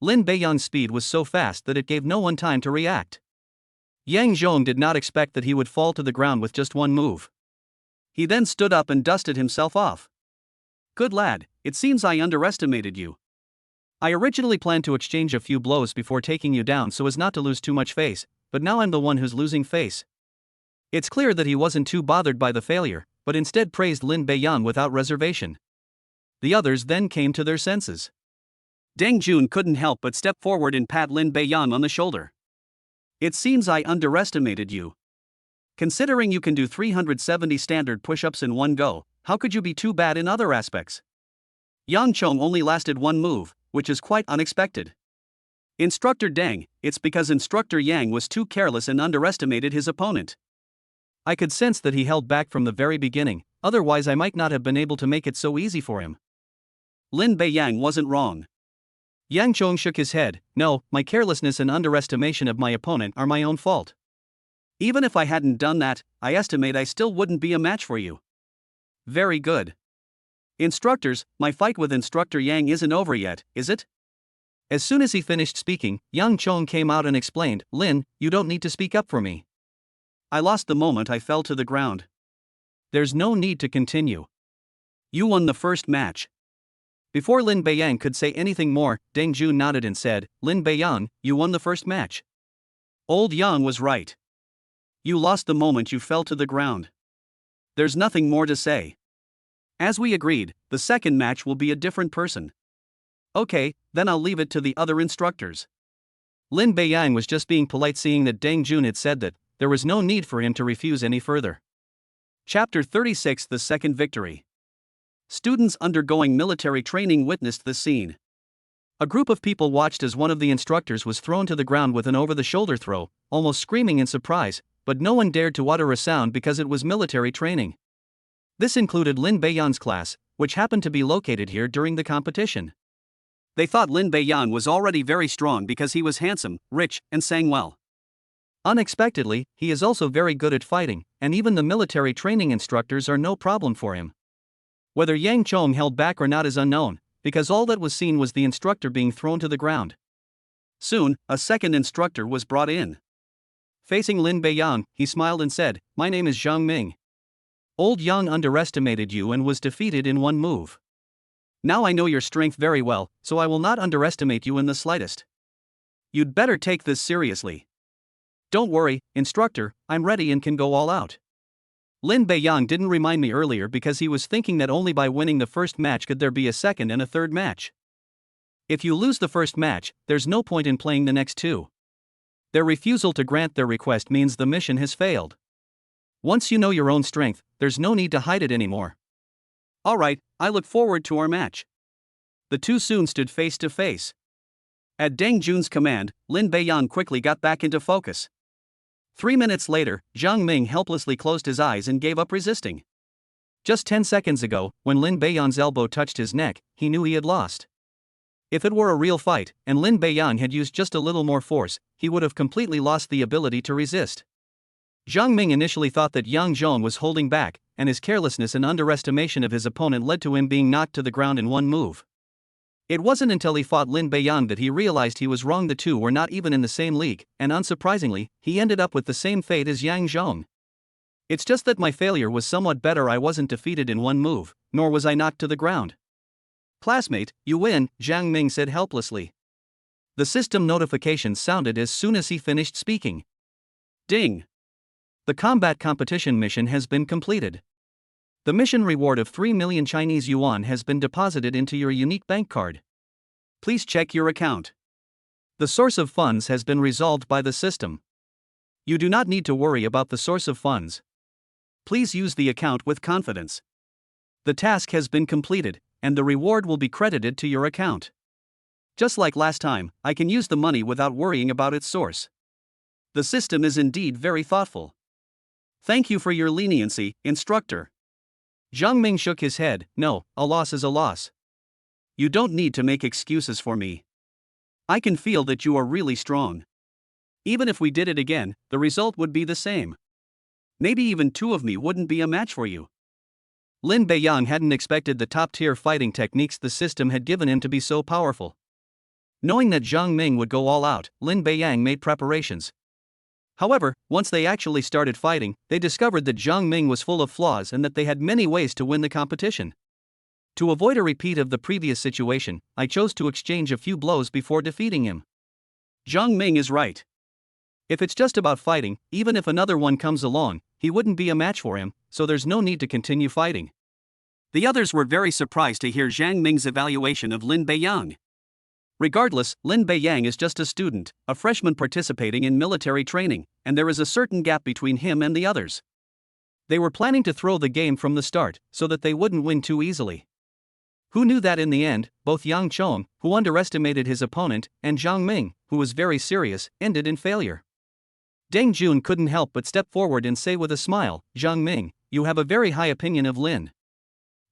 Lin Beiyang's speed was so fast that it gave no one time to react. Yang Zhong did not expect that he would fall to the ground with just one move. He then stood up and dusted himself off. Good lad, it seems I underestimated you. I originally planned to exchange a few blows before taking you down so as not to lose too much face, but now I'm the one who's losing face. It's clear that he wasn't too bothered by the failure, but instead praised Lin Beiyang without reservation. The others then came to their senses. Deng Jun couldn't help but step forward and pat Lin Beiyang on the shoulder. It seems I underestimated you. Considering you can do 370 standard push-ups in one go, how could you be too bad in other aspects? Yang Chong only lasted one move, which is quite unexpected. Instructor Deng, it's because Instructor Yang was too careless and underestimated his opponent. I could sense that he held back from the very beginning, otherwise I might not have been able to make it so easy for him. Lin Beiyang wasn't wrong. Yang Chong shook his head. No, my carelessness and underestimation of my opponent are my own fault. Even if I hadn't done that, I estimate I still wouldn't be a match for you. Very good. Instructors, my fight with Instructor Yang isn't over yet, is it? As soon as he finished speaking, Yang Chong came out and explained, Lin, you don't need to speak up for me. I lost the moment I fell to the ground. There's no need to continue. You won the first match. Before Lin Beiyang could say anything more, Deng Jun nodded and said, Lin Beiyang, you won the first match. Old Yang was right. You lost the moment you fell to the ground. There's nothing more to say. As we agreed, the second match will be a different person. Okay, then I'll leave it to the other instructors. Lin Beiyang was just being polite, seeing that Deng Jun had said that there was no need for him to refuse any further. Chapter 36: The Second Victory. Students undergoing military training witnessed the scene. A group of people watched as one of the instructors was thrown to the ground with an over-the-shoulder throw, almost screaming in surprise, but no one dared to utter a sound because it was military training. This included Lin Beiyang's class, which happened to be located here during the competition. They thought Lin Beiyang was already very strong because he was handsome, rich, and sang well. Unexpectedly, he is also very good at fighting, and even the military training instructors are no problem for him. Whether Yang Chong held back or not is unknown, because all that was seen was the instructor being thrown to the ground. Soon, a second instructor was brought in. Facing Lin Beiyang, he smiled and said, My name is Zhang Ming. Old Yang underestimated you and was defeated in one move. Now I know your strength very well, so I will not underestimate you in the slightest. You'd better take this seriously. Don't worry, instructor, I'm ready and can go all out. Lin Beiyang didn't remind me earlier because he was thinking that only by winning the first match could there be a second and a third match. If you lose the first match, there's no point in playing the next two. Their refusal to grant their request means the mission has failed. Once you know your own strength, there's no need to hide it anymore. Alright, I look forward to our match. The two soon stood face to face. At Deng Jun's command, Lin Beiyang quickly got back into focus. 3 minutes later, Zhang Ming helplessly closed his eyes and gave up resisting. Just 10 seconds ago, when Lin Beiyang's elbow touched his neck, he knew he had lost. If it were a real fight, and Lin Beiyang had used just a little more force, he would have completely lost the ability to resist. Zhang Ming initially thought that Yang Zhong was holding back, and his carelessness and underestimation of his opponent led to him being knocked to the ground in one move. It wasn't until he fought Lin Beiyang that he realized he was wrong. The two were not even in the same league, and unsurprisingly, he ended up with the same fate as Yang Zhong. It's just that my failure was somewhat better. I wasn't defeated in one move, nor was I knocked to the ground. Classmate, you win, Zhang Ming said helplessly. The system notification sounded as soon as he finished speaking. Ding! The combat competition mission has been completed. The mission reward of 3 million Chinese yuan has been deposited into your unique bank card. Please check your account. The source of funds has been resolved by the system. You do not need to worry about the source of funds. Please use the account with confidence. The task has been completed, and the reward will be credited to your account. Just like last time, I can use the money without worrying about its source. The system is indeed very thoughtful. Thank you for your leniency, instructor. Zhang Ming shook his head. No, a loss is a loss. You don't need to make excuses for me. I can feel that you are really strong. Even if we did it again, the result would be the same. Maybe even two of me wouldn't be a match for you. Lin Beiyang hadn't expected the top-tier fighting techniques the system had given him to be so powerful. Knowing that Zhang Ming would go all out, Lin Beiyang made preparations. However, once they actually started fighting, they discovered that Zhang Ming was full of flaws and that they had many ways to win the competition. To avoid a repeat of the previous situation, I chose to exchange a few blows before defeating him. Zhang Ming is right. If it's just about fighting, even if another one comes along, he wouldn't be a match for him, so there's no need to continue fighting. The others were very surprised to hear Zhang Ming's evaluation of Lin Beiyang. Regardless, Lin Beiyang is just a student, a freshman participating in military training, and there is a certain gap between him and the others. They were planning to throw the game from the start, so that they wouldn't win too easily. Who knew that in the end, both Yang Chong, who underestimated his opponent, and Zhang Ming, who was very serious, ended in failure. Deng Jun couldn't help but step forward and say with a smile, Zhang Ming, you have a very high opinion of Lin.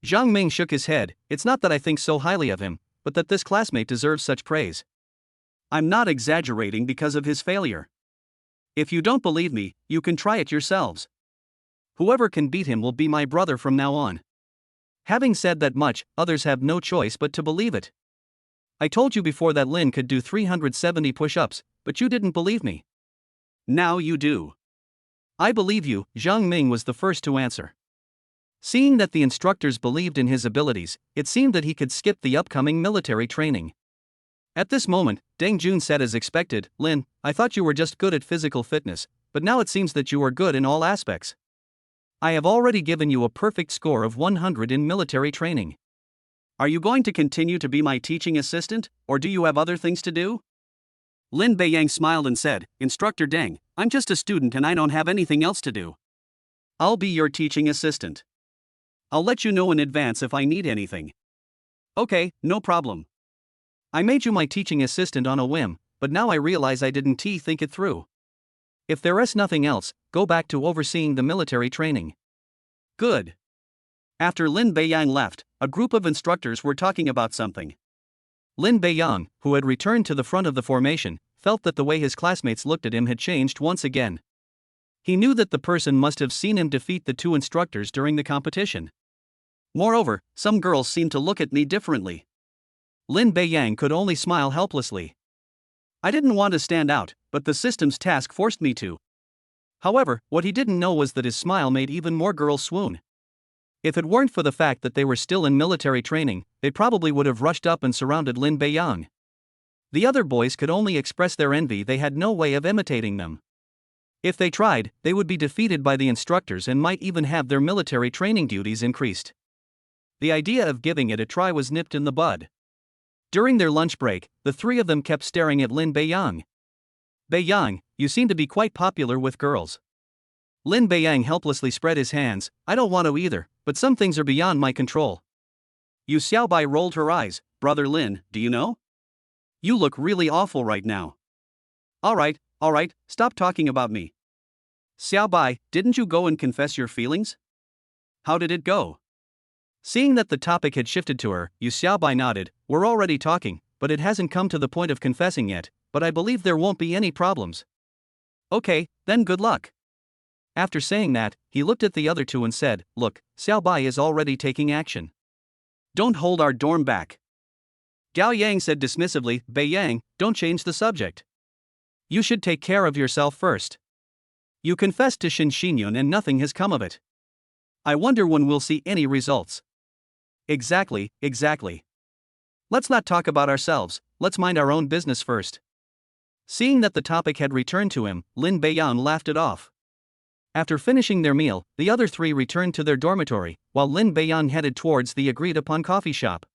Zhang Ming shook his head. It's not that I think so highly of him, but that this classmate deserves such praise. I'm not exaggerating because of his failure. If you don't believe me, you can try it yourselves. Whoever can beat him will be my brother from now on. Having said that much, others have no choice but to believe it. I told you before that Lin could do 370 push-ups, but you didn't believe me. Now you do. I believe you, Zhang Ming was the first to answer. Seeing that the instructors believed in his abilities, it seemed that he could skip the upcoming military training. At this moment, Deng Jun said as expected, Lin, I thought you were just good at physical fitness, but now it seems that you are good in all aspects. I have already given you a perfect score of 100 in military training. Are you going to continue to be my teaching assistant, or do you have other things to do? Lin Beiyang smiled and said, Instructor Deng, I'm just a student and I don't have anything else to do. I'll be your teaching assistant. I'll let you know in advance if I need anything. Okay, no problem. I made you my teaching assistant on a whim, but now I realize I didn't think it through. If there is nothing else, go back to overseeing the military training. Good. After Lin Beiyang left, a group of instructors were talking about something. Lin Beiyang, who had returned to the front of the formation, felt that the way his classmates looked at him had changed once again. He knew that the person must have seen him defeat the two instructors during the competition. Moreover, some girls seemed to look at me differently. Lin Beiyang could only smile helplessly. I didn't want to stand out, but the system's task forced me to. However, what he didn't know was that his smile made even more girls swoon. If it weren't for the fact that they were still in military training, they probably would have rushed up and surrounded Lin Beiyang. The other boys could only express their envy. They had no way of imitating them. If they tried, they would be defeated by the instructors and might even have their military training duties increased. The idea of giving it a try was nipped in the bud. During their lunch break, the three of them kept staring at Lin Beiyang. Beiyang, you seem to be quite popular with girls. Lin Beiyang helplessly spread his hands. I don't want to either, but some things are beyond my control. Yu Xiaobai rolled her eyes. Brother Lin, do you know? You look really awful right now. Alright, stop talking about me. Xiaobai, didn't you go and confess your feelings? How did it go? Seeing that the topic had shifted to her, Yu Xiaobai nodded. We're already talking, but it hasn't come to the point of confessing yet, but I believe there won't be any problems. Okay, then good luck. After saying that, he looked at the other two and said, Look, Xiaobai is already taking action. Don't hold our dorm back. Gao Yang said dismissively, Bei Yang, don't change the subject. You should take care of yourself first. You confessed to Shin Xinyun and nothing has come of it. I wonder when we'll see any results. Exactly. Let's not talk about ourselves, let's mind our own business first. Seeing that the topic had returned to him, Lin Beiyan laughed it off. After finishing their meal, the other three returned to their dormitory, while Lin Beiyan headed towards the agreed-upon coffee shop.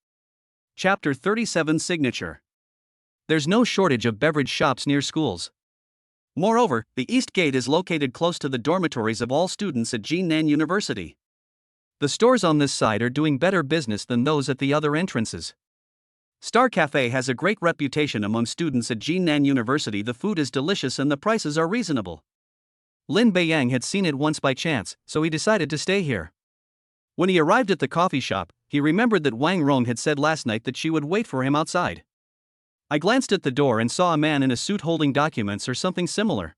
Chapter 37 Signature. There's no shortage of beverage shops near schools. Moreover, the East Gate is located close to the dormitories of all students at Jinan University. The stores on this side are doing better business than those at the other entrances. Star Cafe has a great reputation among students at Jinan University. The food is delicious and the prices are reasonable. Lin Beiyang had seen it once by chance, so he decided to stay here. When he arrived at the coffee shop, he remembered that Wang Rong had said last night that she would wait for him outside. I glanced at the door and saw a man in a suit holding documents or something similar.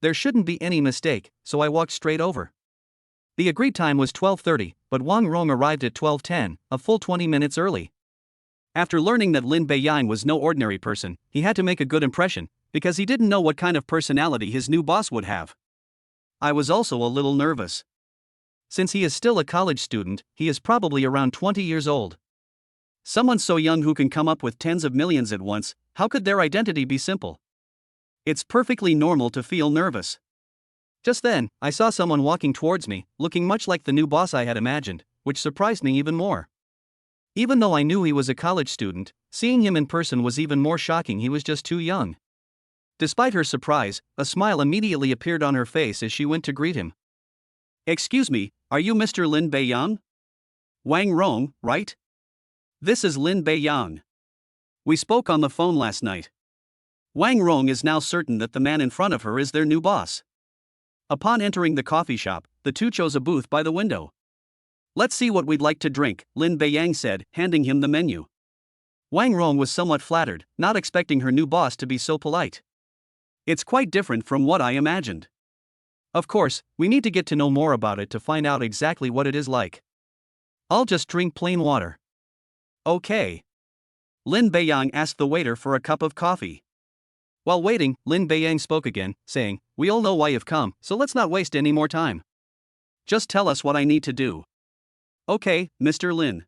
There shouldn't be any mistake, so I walked straight over. The agreed time was 12:30, but Wang Rong arrived at 12:10, a full 20 minutes early. After learning that Lin Beiyang was no ordinary person, he had to make a good impression, because he didn't know what kind of personality his new boss would have. I was also a little nervous. Since he is still a college student, he is probably around 20 years old. Someone so young who can come up with tens of millions at once, how could their identity be simple? It's perfectly normal to feel nervous. Just then, I saw someone walking towards me, looking much like the new boss I had imagined, which surprised me even more. Even though I knew he was a college student, seeing him in person was even more shocking. He was just too young. Despite her surprise, a smile immediately appeared on her face as she went to greet him. Excuse me, are you Mr. Lin Beiyang? Wang Rong, right? This is Lin Beiyang. We spoke on the phone last night. Wang Rong is now certain that the man in front of her is their new boss. Upon entering the coffee shop, the two chose a booth by the window. Let's see what we'd like to drink, Lin Beiyang said, handing him the menu. Wang Rong was somewhat flattered, not expecting her new boss to be so polite. It's quite different from what I imagined. Of course, we need to get to know more about it to find out exactly what it is like. I'll just drink plain water. Okay. Lin Beiyang asked the waiter for a cup of coffee. While waiting, Lin Beiyang spoke again, saying, We all know why you've come, so let's not waste any more time. Just tell us what I need to do. Okay, Mr. Lin.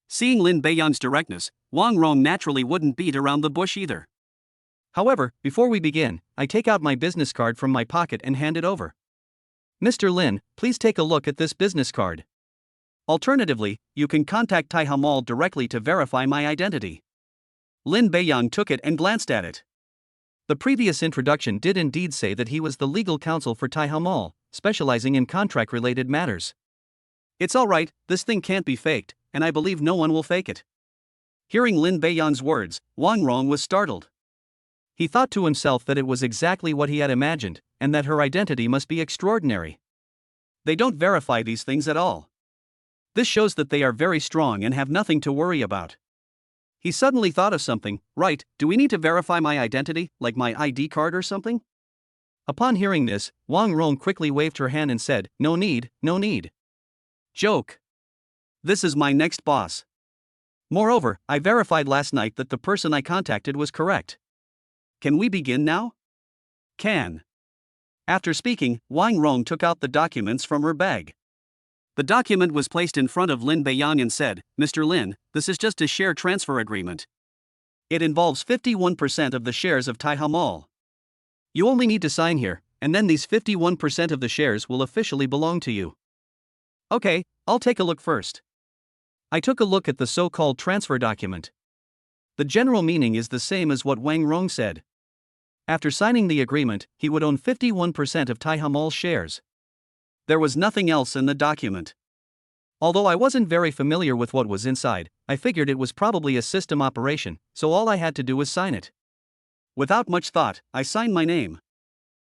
Seeing Lin Beiyang's directness, Wang Rong naturally wouldn't beat around the bush either. However, before we begin, I take out my business card from my pocket and hand it over. Mr. Lin, please take a look at this business card. Alternatively, you can contact Taiha Mall directly to verify my identity. Lin Beiyang took it and glanced at it. The previous introduction did indeed say that he was the legal counsel for Taiha Mall, specializing in contract-related matters. It's alright, this thing can't be faked, and I believe no one will fake it. Hearing Lin Beiyang's words, Wang Rong was startled. He thought to himself that it was exactly what he had imagined, and that her identity must be extraordinary. They don't verify these things at all. This shows that they are very strong and have nothing to worry about. He suddenly thought of something. Right, do we need to verify my identity, like my ID card or something? Upon hearing this, Wang Rong quickly waved her hand and said, No need. Joke. This is my next boss. Moreover, I verified last night that the person I contacted was correct. Can we begin now? Can. After speaking, Wang Rong took out the documents from her bag. The document was placed in front of Lin Beiyang and said, Mr. Lin, this is just a share transfer agreement. It involves 51% of the shares of Taiha Mall. You only need to sign here, and then these 51% of the shares will officially belong to you. Okay, I'll take a look first. I took a look at the so-called transfer document. The general meaning is the same as what Wang Rong said. After signing the agreement, he would own 51% of Taiha Mall's shares. There was nothing else in the document. Although I wasn't very familiar with what was inside, I figured it was probably a system operation, so all I had to do was sign it. Without much thought, I signed my name.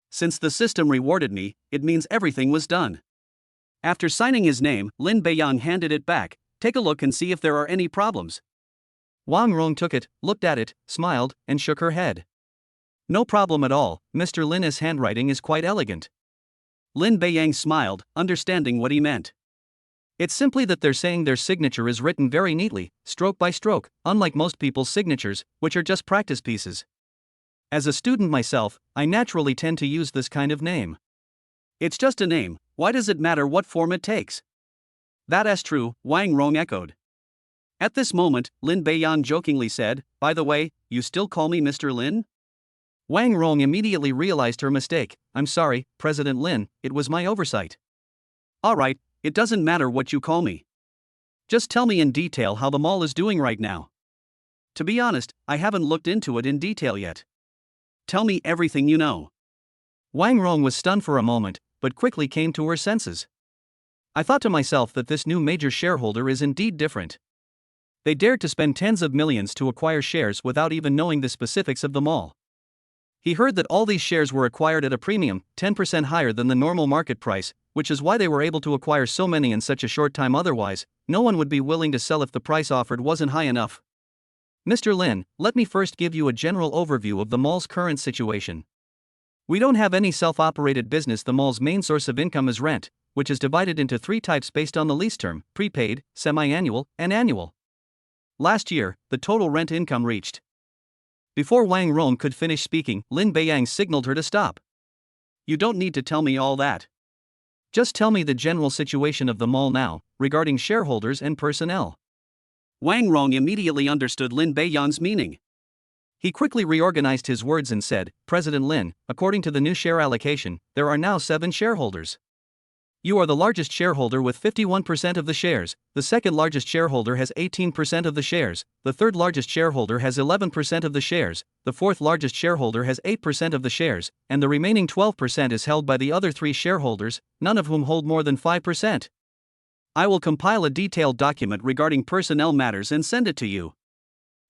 Since the system rewarded me, it means everything was done. After signing his name, Lin Beiyang handed it back. Take a look and see if there are any problems. Wang Rong took it, looked at it, smiled, and shook her head. No problem at all, Mr. Lin's handwriting is quite elegant. Lin Beiyang smiled, understanding what he meant. It's simply that they're saying their signature is written very neatly, stroke by stroke, unlike most people's signatures, which are just practice pieces. As a student myself, I naturally tend to use this kind of name. It's just a name, why does it matter what form it takes? That's true, Wang Rong echoed. At this moment, Lin Beiyang jokingly said, by the way, you still call me Mr. Lin? Wang Rong immediately realized her mistake. I'm sorry, President Lin, it was my oversight. Alright, it doesn't matter what you call me. Just tell me in detail how the mall is doing right now. To be honest, I haven't looked into it in detail yet. Tell me everything you know. Wang Rong was stunned for a moment, but quickly came to her senses. I thought to myself that this new major shareholder is indeed different. They dared to spend tens of millions to acquire shares without even knowing the specifics of the mall. He heard that all these shares were acquired at a premium, 10% higher than the normal market price, which is why they were able to acquire so many in such a short time. Otherwise, no one would be willing to sell if the price offered wasn't high enough. Mr. Lin, let me first give you a general overview of the mall's current situation. We don't have any self-operated business. The mall's main source of income is rent, which is divided into 3 types based on the lease term: prepaid, semi-annual, and annual. Last year, the total rent income reached. Before Wang Rong could finish speaking, Lin Beiyang signaled her to stop. You don't need to tell me all that. Just tell me the general situation of the mall now, regarding shareholders and personnel. Wang Rong immediately understood Lin Beiyang's meaning. He quickly reorganized his words and said, President Lin, according to the new share allocation, there are now 7 shareholders. You are the largest shareholder with 51% of the shares, the second largest shareholder has 18% of the shares, the third largest shareholder has 11% of the shares, the fourth largest shareholder has 8% of the shares, and the remaining 12% is held by the other 3 shareholders, none of whom hold more than 5%. I will compile a detailed document regarding personnel matters and send it to you.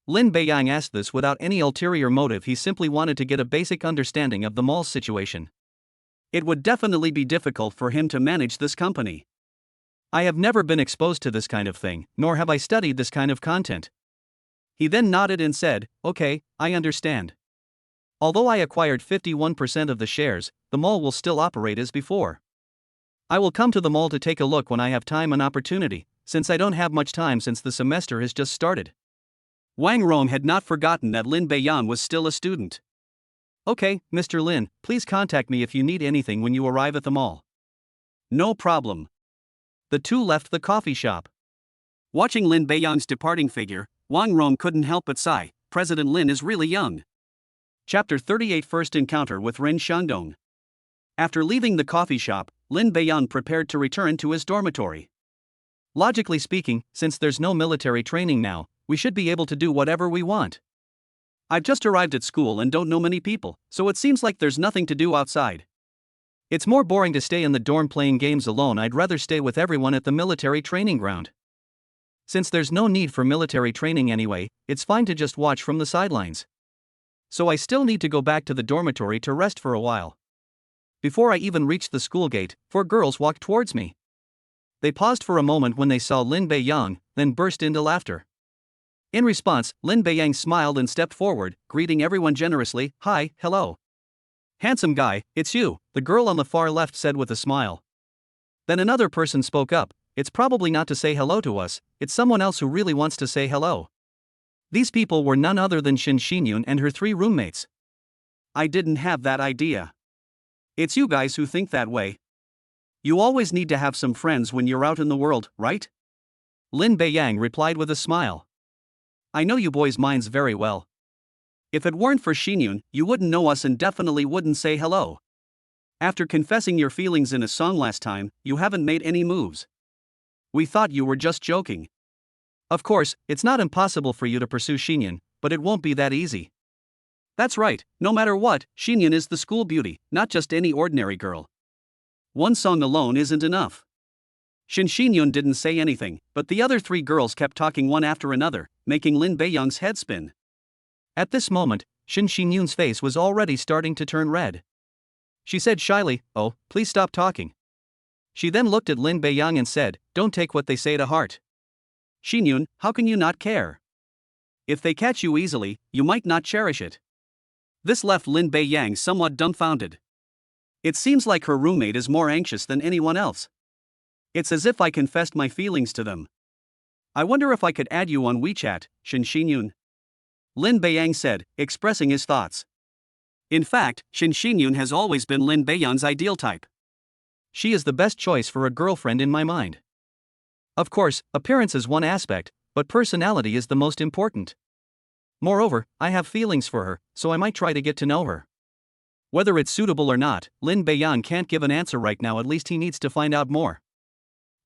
Lin Beiyang asked this without any ulterior motive. He simply wanted to get a basic understanding of the mall's situation. It would definitely be difficult for him to manage this company. I have never been exposed to this kind of thing, nor have I studied this kind of content. He then nodded and said, okay, I understand. Although I acquired 51% of the shares, the mall will still operate as before. I will come to the mall to take a look when I have time and opportunity, since I don't have much time since the semester has just started. Wang Rong had not forgotten that Lin Beiyang was still a student. Okay, Mr. Lin, please contact me if you need anything when you arrive at the mall. No problem. The two left the coffee shop. Watching Lin Beiyang's departing figure, Wang Rong couldn't help but sigh. President Lin is really young. Chapter 38 First Encounter with Ren Shandong. After leaving the coffee shop, Lin Beiyang prepared to return to his dormitory. Logically speaking, since there's no military training now, we should be able to do whatever we want. I've just arrived at school and don't know many people, so it seems like there's nothing to do outside. It's more boring to stay in the dorm playing games alone. I'd rather stay with everyone at the military training ground. Since there's no need for military training anyway, it's fine to just watch from the sidelines. So I still need to go back to the dormitory to rest for a while. Before I even reached the school gate, 4 girls walked towards me. They paused for a moment when they saw Lin Beiyang, then burst into laughter. In response, Lin Beiyang smiled and stepped forward, greeting everyone generously. Hi, hello. Handsome guy, it's you, the girl on the far left said with a smile. Then another person spoke up. It's probably not to say hello to us, it's someone else who really wants to say hello. These people were none other than Shin Xinyun and her 3 roommates. I didn't have that idea. It's you guys who think that way. You always need to have some friends when you're out in the world, right? Lin Beiyang replied with a smile. I know you boys' minds very well. If it weren't for Xinyun, you wouldn't know us and definitely wouldn't say hello. After confessing your feelings in a song last time, you haven't made any moves. We thought you were just joking. Of course, it's not impossible for you to pursue Xinyun, but it won't be that easy. That's right, no matter what, Xinyun is the school beauty, not just any ordinary girl. One song alone isn't enough. Shin Xinyun didn't say anything, but the other three girls kept talking one after another, making Lin Beiyang's head spin. At this moment, Shin Xinyun's face was already starting to turn red. She said shyly, "Oh, please stop talking." She then looked at Lin Beiyang and said, "Don't take what they say to heart. Xinyun, how can you not care? If they catch you easily, you might not cherish it." This left Lin Beiyang somewhat dumbfounded. It seems like her roommate is more anxious than anyone else. It's as if I confessed my feelings to them. "I wonder if I could add you on WeChat, Shin Xinyun," Lin Beiyang said, expressing his thoughts. In fact, Shin Xinyun has always been Lin Beiyang's ideal type. She is the best choice for a girlfriend in my mind. Of course, appearance is one aspect, but personality is the most important. Moreover, I have feelings for her, so I might try to get to know her. Whether it's suitable or not, Lin Beiyang can't give an answer right now, at least he needs to find out more.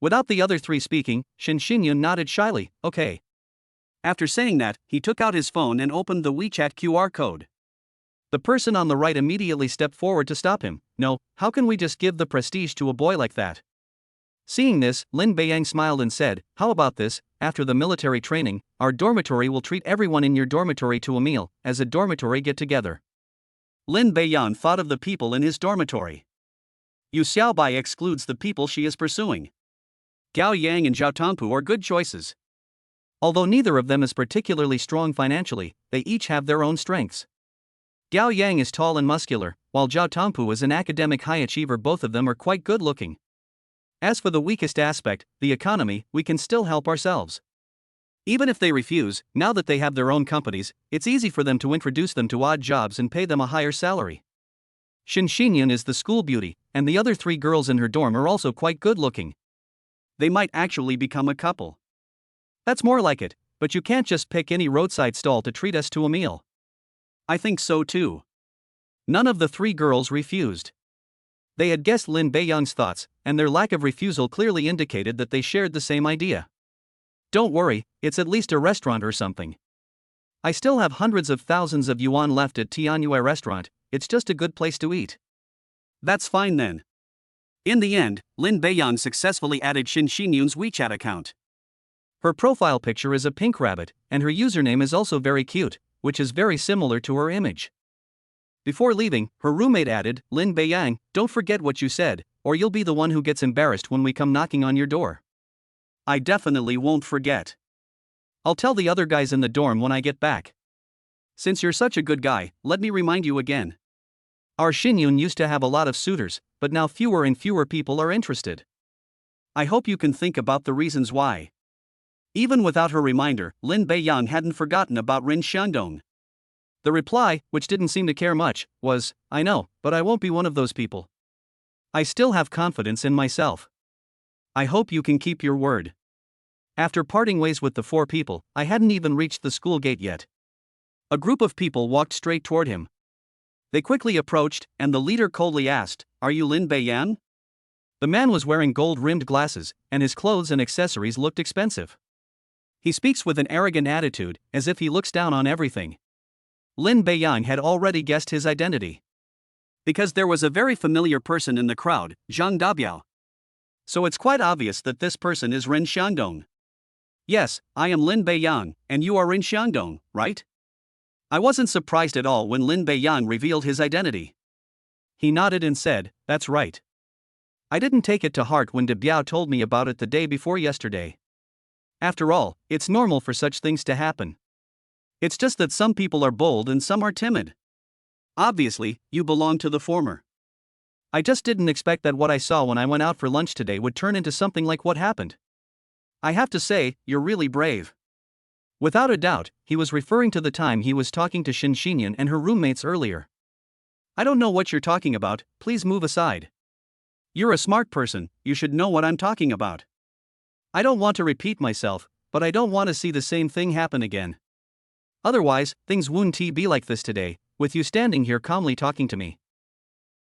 Without the other three speaking, Shin Xinyun nodded shyly, "Okay." After saying that, he took out his phone and opened the WeChat QR code. The person on the right immediately stepped forward to stop him. "No, how can we just give the prestige to a boy like that?" Seeing this, Lin Beiyang smiled and said, "How about this? After the military training, our dormitory will treat everyone in your dormitory to a meal, as a dormitory get-together." Lin Beiyang thought of the people in his dormitory. Yu Xiaobai excludes the people she is pursuing. Gao Yang and Zhao Tongpu are good choices. Although neither of them is particularly strong financially, they each have their own strengths. Gao Yang is tall and muscular, while Zhao Tongpu is an academic high achiever. Both of them are quite good looking. As for the weakest aspect, the economy, we can still help ourselves. Even if they refuse, now that they have their own companies, it's easy for them to introduce them to odd jobs and pay them a higher salary. Shin Xinyun is the school beauty, and the other three girls in her dorm are also quite good looking. They might actually become a couple. That's more like it, but you can't just pick any roadside stall to treat us to a meal. I think so too. None of the three girls refused. They had guessed Lin Beiyang's thoughts, and their lack of refusal clearly indicated that they shared the same idea. "Don't worry, it's at least a restaurant or something. I still have hundreds of thousands of yuan left at Tianyue restaurant, it's just a good place to eat." "That's fine then." In the end, Lin Beiyang successfully added Shin Xinyun's WeChat account. Her profile picture is a pink rabbit, and her username is also very cute, which is very similar to her image. Before leaving, her roommate added, "Lin Beiyang, don't forget what you said, or you'll be the one who gets embarrassed when we come knocking on your door." "I definitely won't forget. I'll tell the other guys in the dorm when I get back. Since you're such a good guy, let me remind you again. Our Xinyun used to have a lot of suitors, but now fewer and fewer people are interested. I hope you can think about the reasons why." Even without her reminder, Lin Beiyang hadn't forgotten about Rin Xiangdong. The reply, which didn't seem to care much, was, "I know, but I won't be one of those people. I still have confidence in myself. I hope you can keep your word." After parting ways with the four people, I hadn't even reached the school gate yet. A group of people walked straight toward him. They quickly approached, and the leader coldly asked, "Are you Lin Beiyang?" The man was wearing gold-rimmed glasses, and his clothes and accessories looked expensive. He speaks with an arrogant attitude, as if he looks down on everything. Lin Beiyang had already guessed his identity. Because there was a very familiar person in the crowd, Zhang Dabiao. So it's quite obvious that this person is Rin Xiangdong. "Yes, I am Lin Beiyang, and you are Rin Xiangdong, right?" I wasn't surprised at all when Lin Beiyang revealed his identity. He nodded and said, "That's right. I didn't take it to heart when De Biao told me about it the day before yesterday. After all, it's normal for such things to happen. It's just that some people are bold and some are timid. Obviously, you belong to the former. I just didn't expect that what I saw when I went out for lunch today would turn into something like what happened. I have to say, you're really brave." Without a doubt, he was referring to the time he was talking to Shin Xinyun and her roommates earlier. "I don't know what you're talking about, please move aside. You're a smart person, you should know what I'm talking about. I don't want to repeat myself, but I don't want to see the same thing happen again. Otherwise, things wouldn't be like this today, with you standing here calmly talking to me."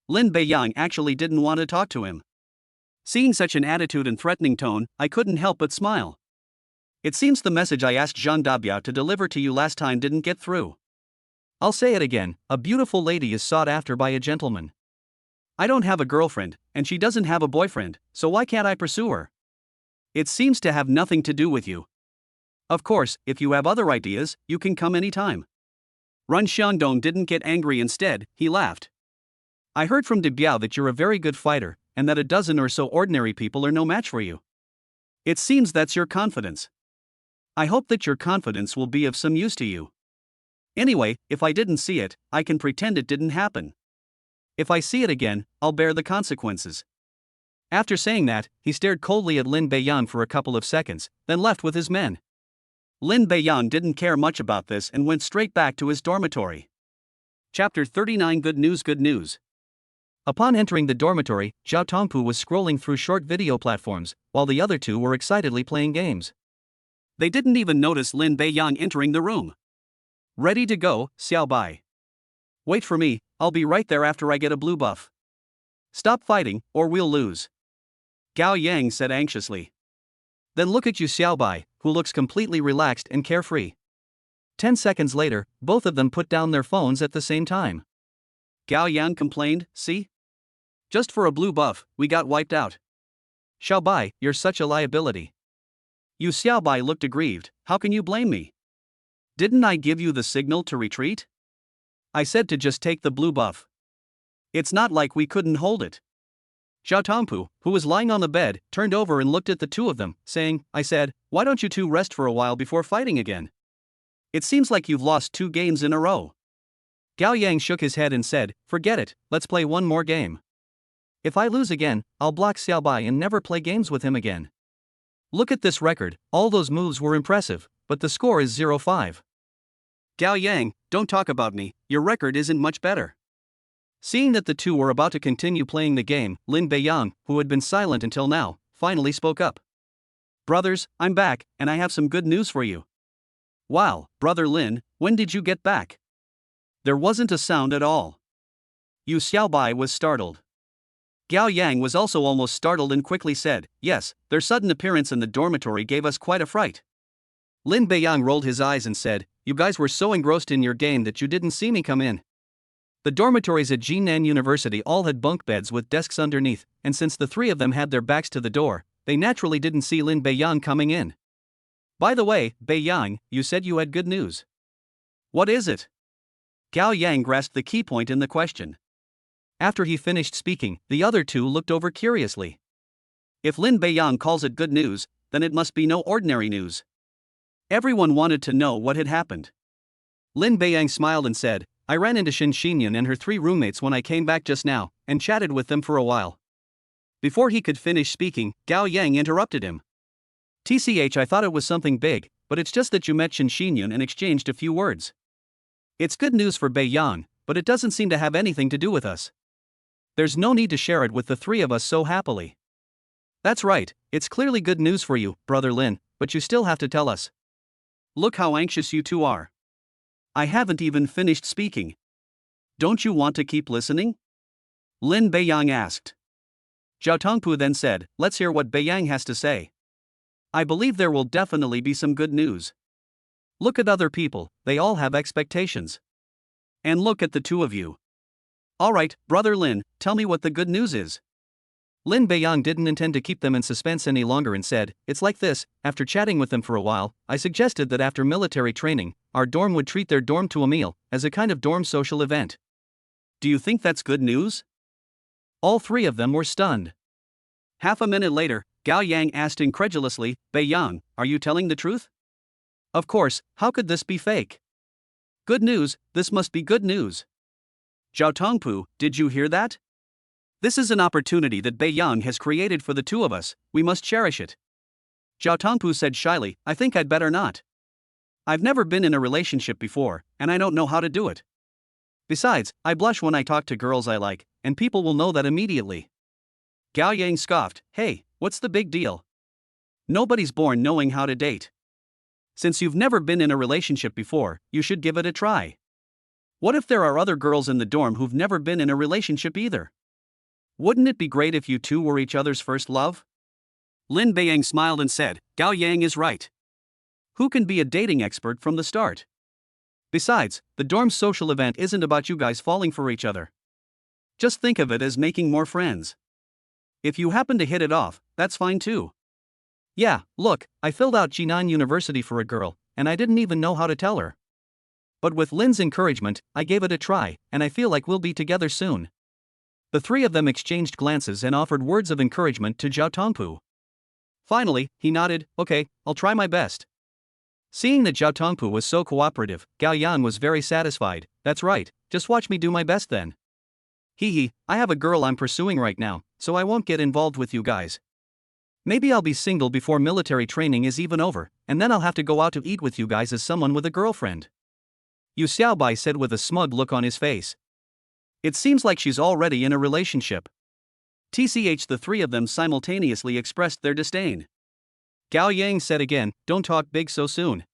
Lin Beiyang actually didn't want to talk to him. Seeing such an attitude and threatening tone, I couldn't help but smile. It seems the message I asked Zhang Dabiao to deliver to you last time didn't get through. I'll say it again, a beautiful lady is sought after by a gentleman. I don't have a girlfriend, and she doesn't have a boyfriend, so why can't I pursue her? It seems to have nothing to do with you. Of course, if you have other ideas, you can come anytime. Run Xiangdong didn't get angry, instead, he laughed. I heard from De Biao that you're a very good fighter, and that a dozen or so ordinary people are no match for you. It seems that's your confidence. I hope that your confidence will be of some use to you. Anyway, if I didn't see it, I can pretend it didn't happen. If I see it again, I'll bear the consequences. After saying that, he stared coldly at Lin Beiyan for a couple of seconds, then left with his men. Lin Beiyan didn't care much about this and went straight back to his dormitory. Chapter 39 Good News. Good news. Upon entering the dormitory, Zhao Tongpu was scrolling through short video platforms, while the other two were excitedly playing games. They didn't even notice Lin Beiyan entering the room. Ready to go, Xiao Bai. Wait for me, I'll be right there after I get a blue buff. Stop fighting, or we'll lose. Gao Yang said anxiously. Then look at you, Xiao Bai, who looks completely relaxed and carefree. 10 seconds later, both of them put down their phones at the same time. Gao Yang complained, see? Just for a blue buff, we got wiped out. Xiao Bai, you're such a liability. You Xiao Bai looked aggrieved, how can you blame me? Didn't I give you the signal to retreat? I said to just take the blue buff. It's not like we couldn't hold it. Zhao Tongpu, who was lying on the bed, turned over and looked at the two of them, saying, I said, why don't you two rest for a while before fighting again? It seems like you've lost 2 games in a row. Gao Yang shook his head and said, forget it, let's play one more game. If I lose again, I'll block Xiao Bai and never play games with him again. Look at this record, all those moves were impressive, but the score is 0-5. Gao Yang, don't talk about me, your record isn't much better. Seeing that the two were about to continue playing the game, Lin Beiyang, who had been silent until now, finally spoke up. Brothers, I'm back, and I have some good news for you. Wow, Brother Lin, when did you get back? There wasn't a sound at all. Yu Xiaobai was startled. Gao Yang was also almost startled and quickly said, yes, their sudden appearance in the dormitory gave us quite a fright. Lin Beiyang rolled his eyes and said, you guys were so engrossed in your game that you didn't see me come in. The dormitories at Jinan University all had bunk beds with desks underneath, and since the 3 of them had their backs to the door, they naturally didn't see Lin Beiyang coming in. By the way, Beiyang, you said you had good news. What is it? Gao Yang grasped the key point in the question. After he finished speaking, the other two looked over curiously. If Lin Beiyang calls it good news, then it must be no ordinary news. Everyone wanted to know what had happened. Lin Beiyang smiled and said, I ran into Shin Xinyan and her 3 roommates when I came back just now, and chatted with them for a while. Before he could finish speaking, Gao Yang interrupted him. TCH, I thought it was something big, but it's just that you met Shin Xinyan and exchanged a few words. It's good news for Beiyang, but it doesn't seem to have anything to do with us. There's no need to share it with the 3 of us so happily. That's right, it's clearly good news for you, Brother Lin, but you still have to tell us. Look how anxious you two are. I haven't even finished speaking. Don't you want to keep listening? Lin Beiyang asked. Zhao Tongpu then said, let's hear what Beiyang has to say. I believe there will definitely be some good news. Look at other people, they all have expectations. And look at the 2 of you. Alright, Brother Lin, tell me what the good news is. Lin Beiyang didn't intend to keep them in suspense any longer and said, it's like this, after chatting with them for a while, I suggested that after military training, our dorm would treat their dorm to a meal, as a kind of dorm social event. Do you think that's good news? All 3 of them were stunned. Half a minute later, Gao Yang asked incredulously, Beiyang, are you telling the truth? Of course, how could this be fake? Good news, this must be good news. Zhao Tongpu, did you hear that? This is an opportunity that Beiyang has created for the 2 of us, we must cherish it. Zhao Tongpu said shyly, I think I'd better not. I've never been in a relationship before, and I don't know how to do it. Besides, I blush when I talk to girls I like, and people will know that immediately. Gao Yang scoffed, hey, what's the big deal? Nobody's born knowing how to date. Since you've never been in a relationship before, you should give it a try. What if there are other girls in the dorm who've never been in a relationship either? Wouldn't it be great if you 2 were each other's first love? Lin Beiyang smiled and said, Gao Yang is right. Who can be a dating expert from the start? Besides, the dorm's social event isn't about you guys falling for each other. Just think of it as making more friends. If you happen to hit it off, that's fine too. Yeah, look, I filled out G9 University for a girl, and I didn't even know how to tell her. But with Lin's encouragement, I gave it a try, and I feel like we'll be together soon. The three of them exchanged glances and offered words of encouragement to Zhao Tongpu. Finally, he nodded, okay, I'll try my best. Seeing that Zhao Tongpu was so cooperative, Gao Yan was very satisfied. That's right, just watch me do my best then. Hee, I have a girl I'm pursuing right now, so I won't get involved with you guys. Maybe I'll be single before military training is even over, and then I'll have to go out to eat with you guys as someone with a girlfriend. Yu Xiaobai said with a smug look on his face. It seems like she's already in a relationship. TCH, the three of them simultaneously expressed their disdain. Gao Yang said again, don't talk big so soon.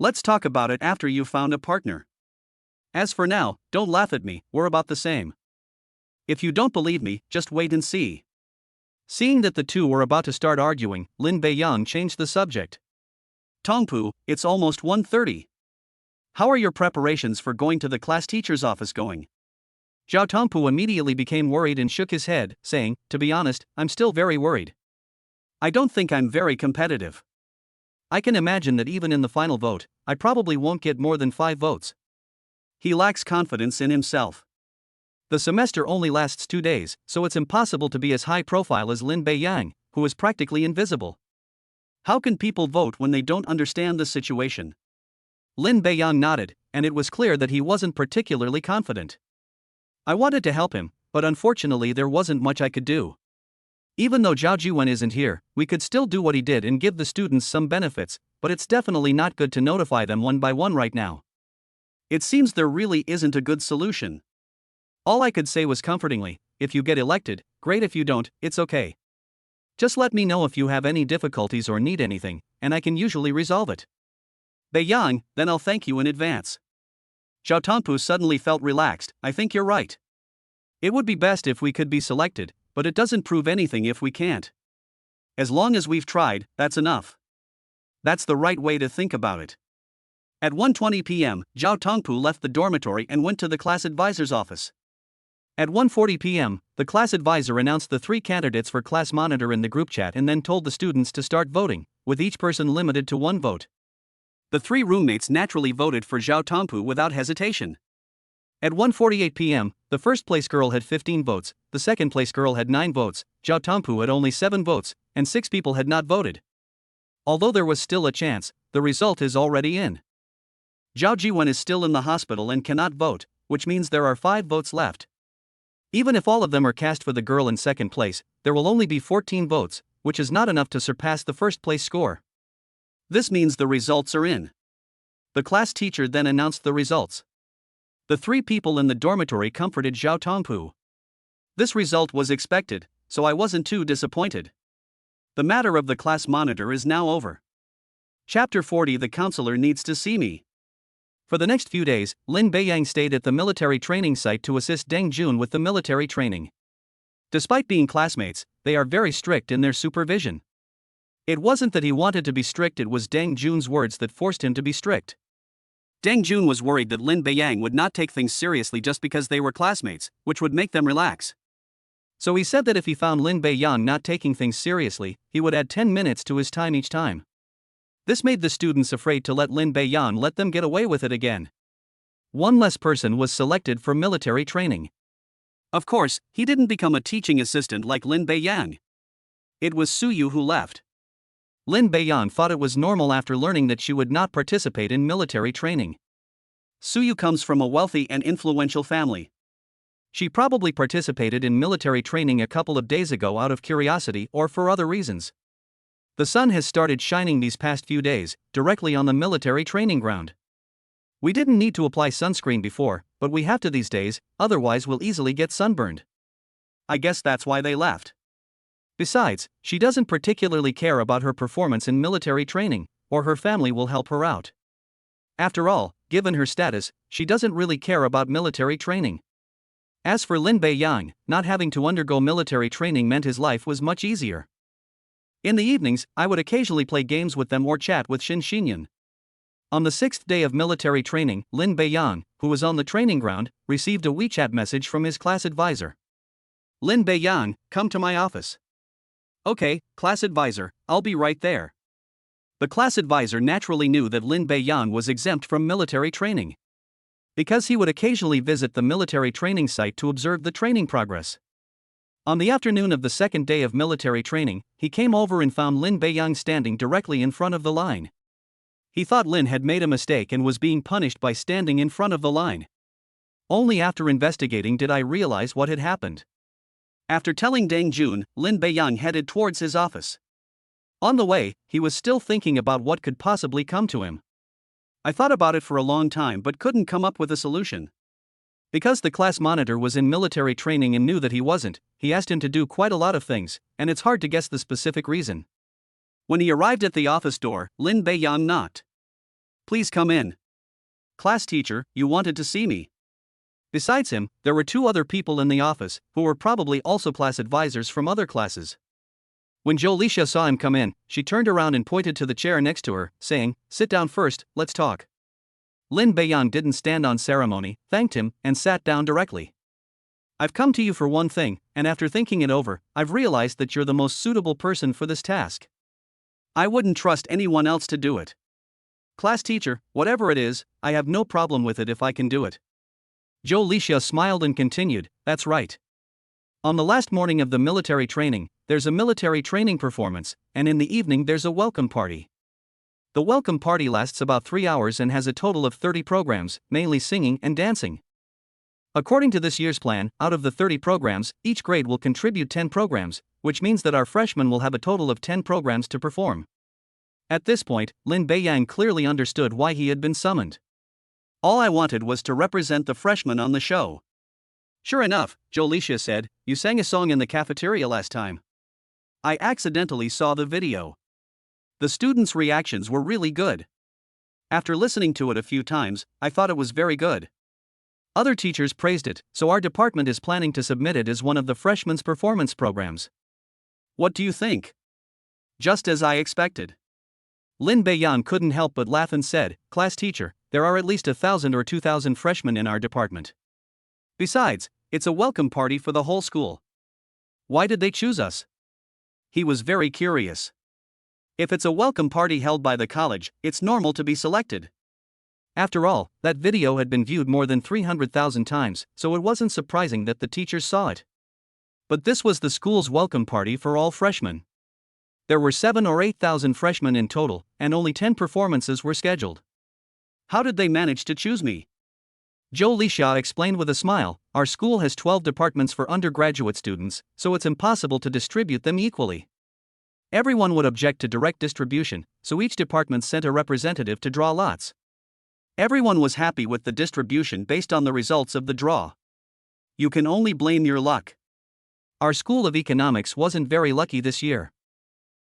Let's talk about it after you've found a partner. As for now, don't laugh at me, we're about the same. If you don't believe me, just wait and see. Seeing that the two were about to start arguing, Lin Beiyang changed the subject. Tongpu, it's almost 1:30. How are your preparations for going to the class teacher's office going? Zhao Tongpu immediately became worried and shook his head, saying, to be honest, I'm still very worried. I don't think I'm very competitive. I can imagine that even in the final vote, I probably won't get more than 5 votes. He lacks confidence in himself. The semester only lasts 2 days, so it's impossible to be as high profile as Lin Beiyang, who is practically invisible. How can people vote when they don't understand the situation? Lin Beiyang nodded, and it was clear that he wasn't particularly confident. I wanted to help him, but unfortunately there wasn't much I could do. Even though Zhao Jiwen isn't here, we could still do what he did and give the students some benefits, but it's definitely not good to notify them one by one right now. It seems there really isn't a good solution. All I could say was comfortingly, if you get elected, great, if you don't, it's okay. Just let me know if you have any difficulties or need anything, and I can usually resolve it. Beiyang, then I'll thank you in advance. Zhao Tongpu suddenly felt relaxed. I think you're right. It would be best if we could be selected, but it doesn't prove anything if we can't. As long as we've tried, that's enough. That's the right way to think about it. At 1:20 p.m., Zhao Tongpu left the dormitory and went to the class advisor's office. At 1:40 p.m., the class advisor announced the 3 candidates for class monitor in the group chat and then told the students to start voting, with each person limited to 1 vote. The 3 roommates naturally voted for Zhao Tongpu without hesitation. At 1:48 p.m., the first place girl had 15 votes, the second place girl had 9 votes, Zhao Tongpu had only 7 votes, and 6 people had not voted. Although there was still a chance, the result is already in. Zhao Jiwen is still in the hospital and cannot vote, which means there are 5 votes left. Even if all of them are cast for the girl in second place, there will only be 14 votes, which is not enough to surpass the first place score. This means the results are in. The class teacher then announced the results. The 3 people in the dormitory comforted Zhao Tongpu. This result was expected, so I wasn't too disappointed. The matter of the class monitor is now over. Chapter 40, the counselor needs to see me. For the next few days, Lin Beiyang stayed at the military training site to assist Deng Jun with the military training. Despite being classmates, they are very strict in their supervision. It wasn't that he wanted to be strict, it was Deng Jun's words that forced him to be strict. Deng Jun was worried that Lin Beiyang would not take things seriously just because they were classmates, which would make them relax. So he said that if he found Lin Beiyang not taking things seriously, he would add 10 minutes to his time each time. This made the students afraid to let Lin Beiyang let them get away with it again. 1 less person was selected for military training. Of course, he didn't become a teaching assistant like Lin Beiyang. It was Suyu who left. Lin Beiyang thought it was normal after learning that she would not participate in military training. Suyu comes from a wealthy and influential family. She probably participated in military training a couple of days ago out of curiosity or for other reasons. The sun has started shining these past few days, directly on the military training ground. We didn't need to apply sunscreen before, but we have to these days, otherwise we'll easily get sunburned. I guess that's why they left. Besides, she doesn't particularly care about her performance in military training, or her family will help her out. After all, given her status, she doesn't really care about military training. As for Lin Beiyang, not having to undergo military training meant his life was much easier. In the evenings, I would occasionally play games with them or chat with Xin Xinyan. On the 6th day of military training, Lin Beiyang, who was on the training ground, received a WeChat message from his class advisor. Lin Beiyang, come to my office. Okay, class advisor, I'll be right there. The class advisor naturally knew that Lin Beiyang was exempt from military training, because he would occasionally visit the military training site to observe the training progress. On the afternoon of the second day of military training, he came over and found Lin Beiyang standing directly in front of the line. He thought Lin had made a mistake and was being punished by standing in front of the line. Only after investigating did I realize what had happened. After telling Deng Jun, Lin Beiyang headed towards his office. On the way, he was still thinking about what could possibly come to him. I thought about it for a long time but couldn't come up with a solution. Because the class monitor was in military training and knew that he wasn't, he asked him to do quite a lot of things, and it's hard to guess the specific reason. When he arrived at the office door, Lin Beiyang knocked. "Please come in. Class teacher, you wanted to see me." Besides him, there were two other people in the office, who were probably also class advisors from other classes. When Zhou Lixia saw him come in, she turned around and pointed to the chair next to her, saying, "Sit down first, let's talk." Lin Beiyang didn't stand on ceremony, thanked him, and sat down directly. "I've come to you for one thing, and after thinking it over, I've realized that you're the most suitable person for this task. I wouldn't trust anyone else to do it. Class teacher, whatever it is, I have no problem with it if I can do it." Zhou Lixia smiled and continued, "That's right. On the last morning of the military training, there's a military training performance, and in the evening there's a welcome party. The welcome party lasts about 3 hours and has a total of 30 programs, mainly singing and dancing. According to this year's plan, out of the 30 programs, each grade will contribute 10 programs, which means that our freshmen will have a total of 10 programs to perform." At this point, Lin Beiyang clearly understood why he had been summoned. "All I wanted was to represent the freshmen on the show." "Sure enough," Zhou Lixia said, "you sang a song in the cafeteria last time. I accidentally saw the video. The students' reactions were really good. After listening to it a few times, I thought it was very good. Other teachers praised it, so our department is planning to submit it as one of the freshmen's performance programs. What do you think?" "Just as I expected." Lin Beiyang couldn't help but laugh and said, "Class teacher, there are at least 1,000 or 2,000 freshmen in our department. Besides, it's a welcome party for the whole school. Why did they choose us?" He was very curious. If it's a welcome party held by the college, it's normal to be selected. After all, that video had been viewed more than 300,000 times, so it wasn't surprising that the teachers saw it. But this was the school's welcome party for all freshmen. There were 7 or 8,000 freshmen in total, and only 10 performances were scheduled. How did they manage to choose me? Zhou Lixia explained with a smile, "Our school has 12 departments for undergraduate students, so it's impossible to distribute them equally. Everyone would object to direct distribution, so each department sent a representative to draw lots. Everyone was happy with the distribution based on the results of the draw. You can only blame your luck. Our School of Economics wasn't very lucky this year.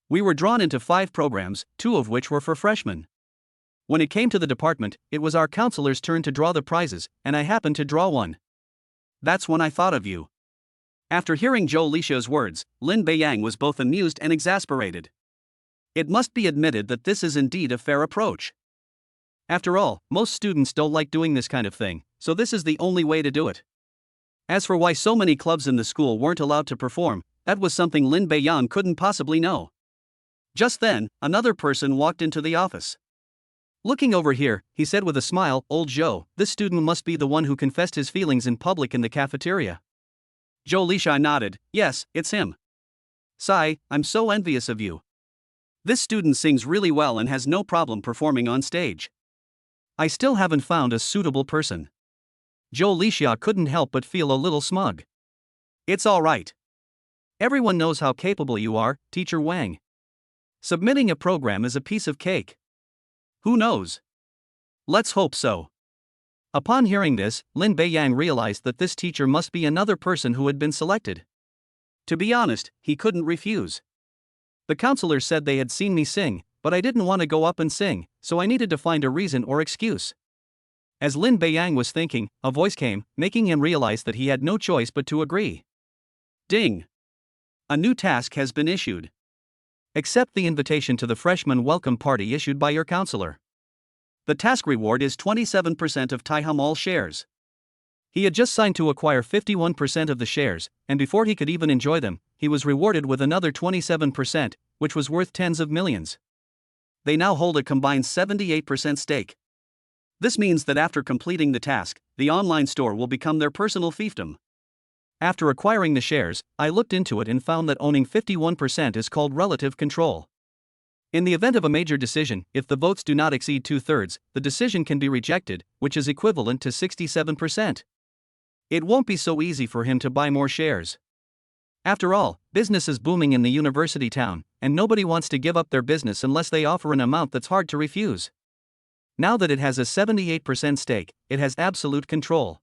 We were drawn into 5 programs, 2 of which were for freshmen. When it came to the department, it was our counselor's turn to draw the prizes, and I happened to draw one. That's when I thought of you." After hearing Zhou Lixia's words, Lin Beiyang was both amused and exasperated. It must be admitted that this is indeed a fair approach. After all, most students don't like doing this kind of thing, so this is the only way to do it. As for why so many clubs in the school weren't allowed to perform, that was something Lin Beiyang couldn't possibly know. Just then, another person walked into the office. "Looking over here," he said with a smile, "Old Zhou, this student must be the one who confessed his feelings in public in the cafeteria." Zhou Lixia nodded, "Yes, it's him. Sai, I'm so envious of you. This student sings really well and has no problem performing on stage. I still haven't found a suitable person." Zhou Lixia couldn't help but feel a little smug. "It's all right. Everyone knows how capable you are, Teacher Wang. Submitting a program is a piece of cake. Who knows? Let's hope so." Upon hearing this, Lin Beiyang realized that this teacher must be another person who had been selected. To be honest, he couldn't refuse. "The counselor said they had seen me sing, but I didn't want to go up and sing, so I needed to find a reason or excuse." As Lin Beiyang was thinking, a voice came, making him realize that he had no choice but to agree. Ding! A new task has been issued. Accept the invitation to the freshman welcome party issued by your counselor. The task reward is 27% of Taiham All shares. He had just signed to acquire 51% of the shares, and before he could even enjoy them, he was rewarded with another 27%, which was worth tens of millions. They now hold a combined 78% stake. This means that after completing the task, the online store will become their personal fiefdom. After acquiring the shares, I looked into it and found that owning 51% is called relative control. In the event of a major decision, if the votes do not exceed 2/3, the decision can be rejected, which is equivalent to 67%. It won't be so easy for him to buy more shares. After all, business is booming in the university town, and nobody wants to give up their business unless they offer an amount that's hard to refuse. Now that it has a 78% stake, it has absolute control.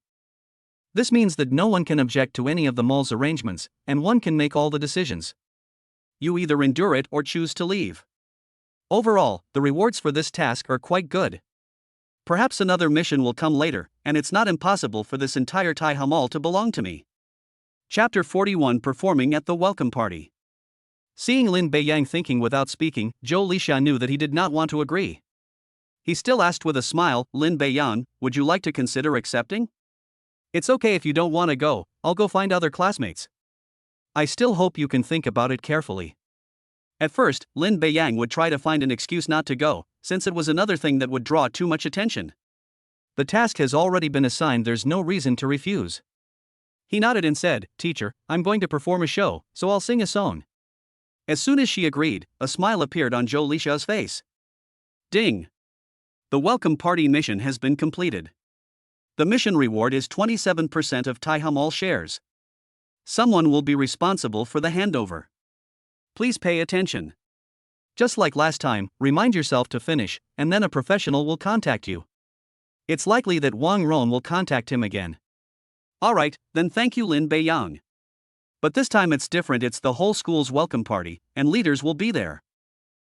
This means that no one can object to any of the mall's arrangements, and one can make all the decisions. You either endure it or choose to leave. Overall, the rewards for this task are quite good. Perhaps another mission will come later, and it's not impossible for this entire Taiha Mall to belong to me. Chapter 41, Performing at the Welcome Party. Seeing Lin Beiyang thinking without speaking, Zhou Lixia knew that he did not want to agree. He still asked with a smile, "Lin Beiyang, would you like to consider accepting?" "It's okay if you don't want to go, I'll go find other classmates." "I still hope you can think about it carefully." At first, Lin Beiyang would try to find an excuse not to go, since it was another thing that would draw too much attention. The task has already been assigned, there's no reason to refuse. He nodded and said, "Teacher, I'm going to perform a show, so I'll sing a song." As soon as she agreed, a smile appeared on Zhou Lixia's face. Ding! The welcome party mission has been completed. The mission reward is 27% of Taiha Mall shares. Someone will be responsible for the handover. Please pay attention. Just like last time, remind yourself to finish, and then a professional will contact you. It's likely that Wang Ron will contact him again. Alright, then thank you, Lin Beiyang. But this time it's different, it's the whole school's welcome party, and leaders will be there.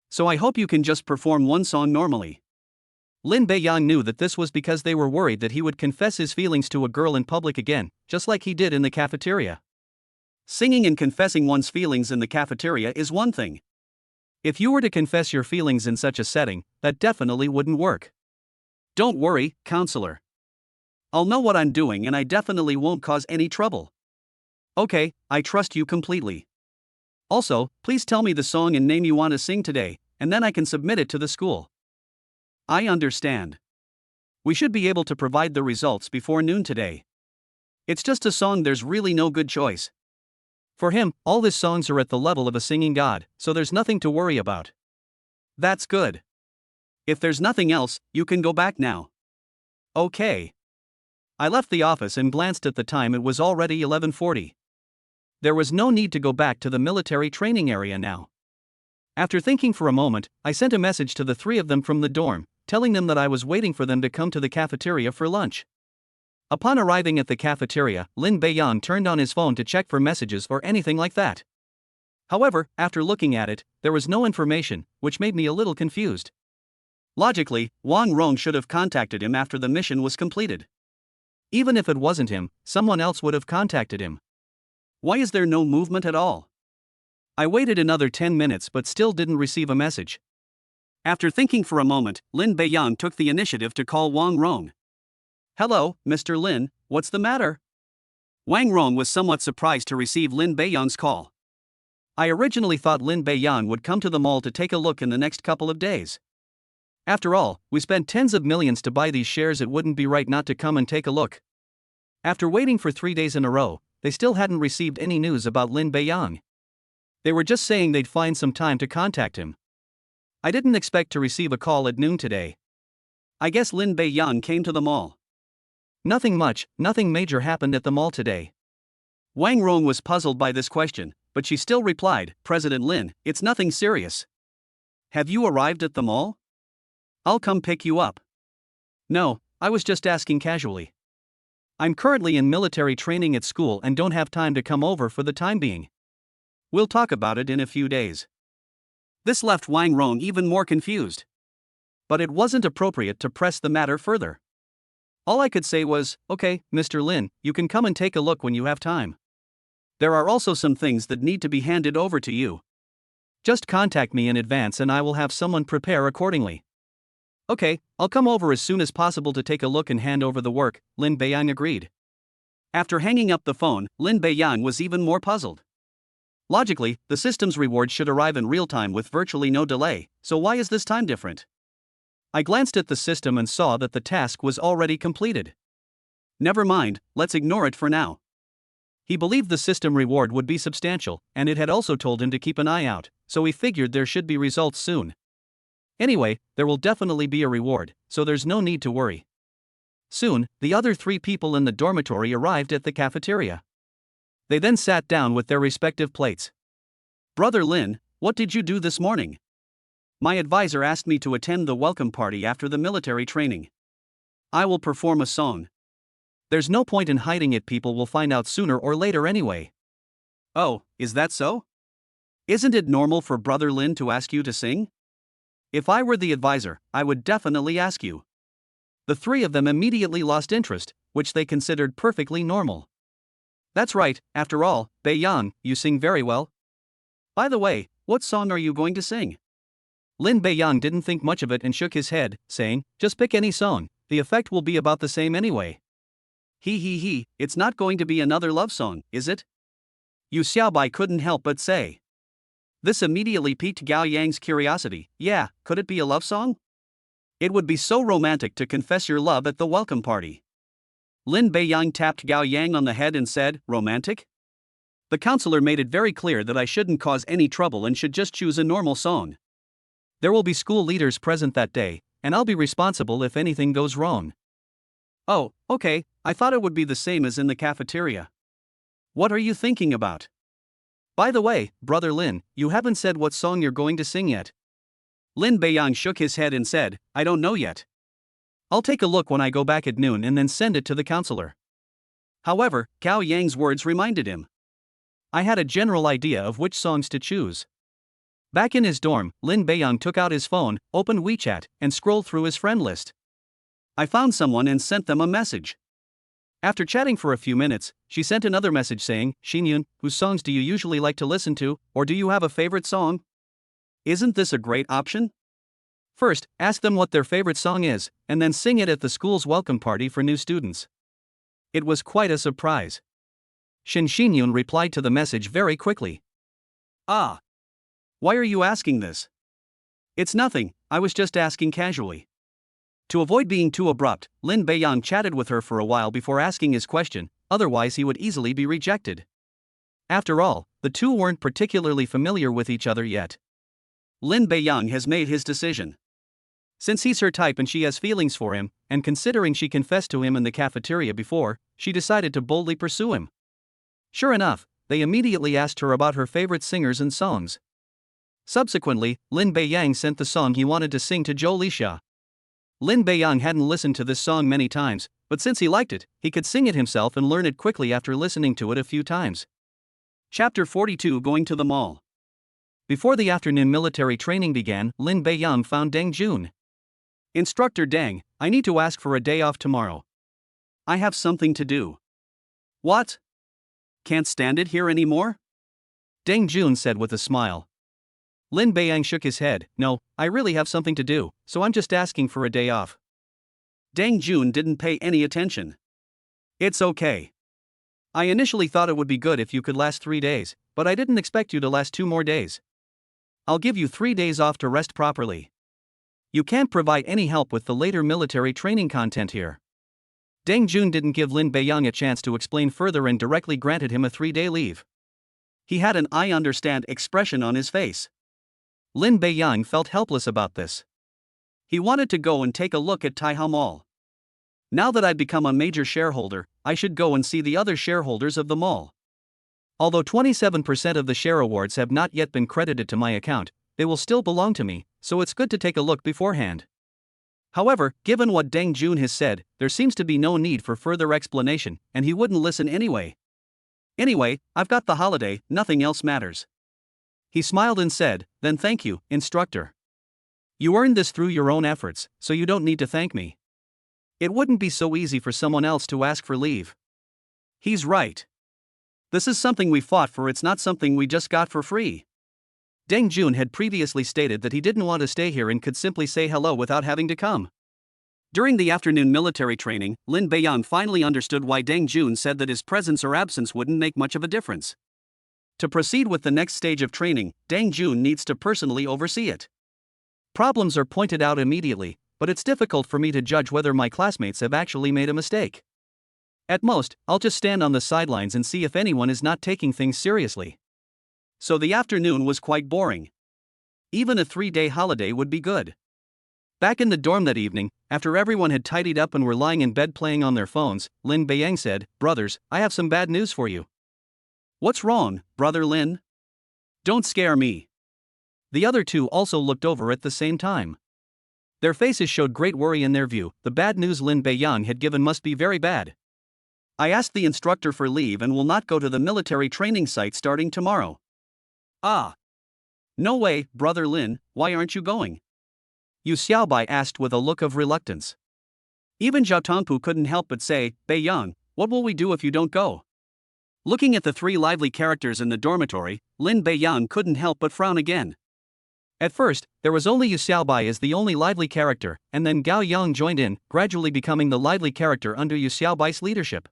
So I hope you can just perform one song normally. Lin Beiyang knew that this was because they were worried that he would confess his feelings to a girl in public again, just like he did in the cafeteria. Singing and confessing one's feelings in the cafeteria is one thing. If you were to confess your feelings in such a setting, that definitely wouldn't work. Don't worry, counselor. I'll know what I'm doing and I definitely won't cause any trouble. Okay, I trust you completely. Also, please tell me the song and name you want to sing today, and then I can submit it to the school. I understand. We should be able to provide the results before noon today. It's just a song, there's really no good choice. For him, all his songs are at the level of a singing god, so there's nothing to worry about. That's good. If there's nothing else, you can go back now. Okay. I left the office and glanced at the time, it was already 11:40. There was no need to go back to the military training area now. After thinking for a moment, I sent a message to the three of them from the dorm, telling them that I was waiting for them to come to the cafeteria for lunch. Upon arriving at the cafeteria, Lin Beiyang turned on his phone to check for messages or anything like that. However, after looking at it, there was no information, which made me a little confused. Logically, Wang Rong should have contacted him after the mission was completed. Even if it wasn't him, someone else would have contacted him. Why is there no movement at all? I waited another 10 minutes but still didn't receive a message. After thinking for a moment, Lin Beiyang took the initiative to call Wang Rong. "Hello, Mr. Lin, what's the matter?" Wang Rong was somewhat surprised to receive Lin Beiyang's call. I originally thought Lin Beiyang would come to the mall to take a look in the next couple of days. After all, we spent tens of millions to buy these shares, it wouldn't be right not to come and take a look. After waiting for 3 days in a row, they still hadn't received any news about Lin Beiyang. They were just saying they'd find some time to contact him. I didn't expect to receive a call at noon today. I guess Lin Beiyang came to the mall. Nothing much, nothing major happened at the mall today. Wang Rong was puzzled by this question, but she still replied, "President Lin, it's nothing serious. Have you arrived at the mall? I'll come pick you up." "No, I was just asking casually. I'm currently in military training at school and don't have time to come over for the time being. We'll talk about it in a few days." This left Wang Rong even more confused. But it wasn't appropriate to press the matter further. All I could say was, "Okay, Mr. Lin, you can come and take a look when you have time. There are also some things that need to be handed over to you. Just contact me in advance and I will have someone prepare accordingly." "Okay, I'll come over as soon as possible to take a look and hand over the work," Lin Beiyang agreed. After hanging up the phone, Lin Beiyang was even more puzzled. Logically, the system's reward should arrive in real time with virtually no delay, so why is this time different? I glanced at the system and saw that the task was already completed. Never mind, let's ignore it for now. He believed the system reward would be substantial, and it had also told him to keep an eye out, so he figured there should be results soon. Anyway, there will definitely be a reward, so there's no need to worry. Soon, the other 3 people in the dormitory arrived at the cafeteria. They then sat down with their respective plates. Brother Lin, what did you do this morning? My advisor asked me to attend the welcome party after the military training. I will perform a song. There's no point in hiding it, people will find out sooner or later anyway. Oh, is that so? Isn't it normal for Brother Lin to ask you to sing? If I were the advisor, I would definitely ask you. The 3 of them immediately lost interest, which they considered perfectly normal. That's right, after all, Beiyang, you sing very well. By the way, what song are you going to sing? Lin Beiyang didn't think much of it and shook his head, saying, just pick any song, the effect will be about the same anyway. He, it's not going to be another love song, is it? Yu Xiaobai couldn't help but say. This immediately piqued Gao Yang's curiosity. Yeah, could it be a love song? It would be so romantic to confess your love at the welcome party. Lin Beiyang tapped Gao Yang on the head and said, romantic? The counselor made it very clear that I shouldn't cause any trouble and should just choose a normal song. There will be school leaders present that day, and I'll be responsible if anything goes wrong. Oh, okay, I thought it would be the same as in the cafeteria. What are you thinking about? By the way, Brother Lin, you haven't said what song you're going to sing yet. Lin Beiyang shook his head and said, I don't know yet. I'll take a look when I go back at noon and then send it to the counselor. However, Gao Yang's words reminded him. I had a general idea of which songs to choose. Back in his dorm, Lin Beiyang took out his phone, opened WeChat, and scrolled through his friend list. I found someone and sent them a message. After chatting for a few minutes, she sent another message saying, Xinyun, whose songs do you usually like to listen to, or do you have a favorite song? Isn't this a great option? First, ask them what their favorite song is, and then sing it at the school's welcome party for new students. It was quite a surprise. Xinyun replied to the message very quickly. Ah. Why are you asking this? It's nothing, I was just asking casually. To avoid being too abrupt, Lin Beiyang chatted with her for a while before asking his question, otherwise he would easily be rejected. After all, the two weren't particularly familiar with each other yet. Lin Beiyang has made his decision. Since he's her type and she has feelings for him, and considering she confessed to him in the cafeteria before, she decided to boldly pursue him. Sure enough, they immediately asked her about her favorite singers and songs. Subsequently, Lin Beiyang sent the song he wanted to sing to Zhou Lixia. Lin Beiyang hadn't listened to this song many times, but since he liked it, he could sing it himself and learn it quickly after listening to it a few times. Chapter 42 Going to the Mall. Before the afternoon military training began, Lin Beiyang found Deng Jun. Instructor Deng, I need to ask for a day off tomorrow. I have something to do. What? Can't stand it here anymore? Deng Jun said with a smile. Lin Beiyang shook his head. No, I really have something to do, so I'm just asking for a day off. Deng Jun didn't pay any attention. It's okay. I initially thought it would be good if you could last 3 days, but I didn't expect you to last 2 more days. I'll give you 3 days off to rest properly. You can't provide any help with the later military training content here. Deng Jun didn't give Lin Beiyang a chance to explain further and directly granted him a 3-day leave. He had an I understand expression on his face. Lin Beiyang felt helpless about this. He wanted to go and take a look at Taihao Mall. Now that I'd become a major shareholder, I should go and see the other shareholders of the mall. Although 27% of the share awards have not yet been credited to my account, they will still belong to me, so it's good to take a look beforehand. However, given what Deng Jun has said, there seems to be no need for further explanation, and he wouldn't listen anyway. Anyway, I've got the holiday, nothing else matters. He smiled and said, then thank you, instructor. You earned this through your own efforts, so you don't need to thank me. It wouldn't be so easy for someone else to ask for leave. He's right. This is something we fought for, it's not something we just got for free. Deng Jun had previously stated that he didn't want to stay here and could simply say hello without having to come. During the afternoon military training, Lin Beiyang finally understood why Deng Jun said that his presence or absence wouldn't make much of a difference. To proceed with the next stage of training, Dang Jun needs to personally oversee it. Problems are pointed out immediately, but it's difficult for me to judge whether my classmates have actually made a mistake. At most, I'll just stand on the sidelines and see if anyone is not taking things seriously. So the afternoon was quite boring. Even a 3-day holiday would be good. Back in the dorm that evening, after everyone had tidied up and were lying in bed playing on their phones, Lin Beiyang said, "Brothers, I have some bad news for you." "What's wrong, brother Lin?" "Don't scare me." The other two also looked over at the same time. Their faces showed great worry in their view. The bad news Lin Beiyang had given must be very bad. "I asked the instructor for leave and will not go to the military training site starting tomorrow." "Ah. No way, brother Lin, why aren't you going?" Yu Xiaobai asked with a look of reluctance. Even Zhao Tongpu couldn't help but say, "Beiyang, what will we do if you don't go?" Looking at the three lively characters in the dormitory, Lin Beiyang couldn't help but frown again. At first, there was only Yu Xiaobai as the only lively character, and then Gao Yang joined in, gradually becoming the lively character under Yu Xiaobai's leadership.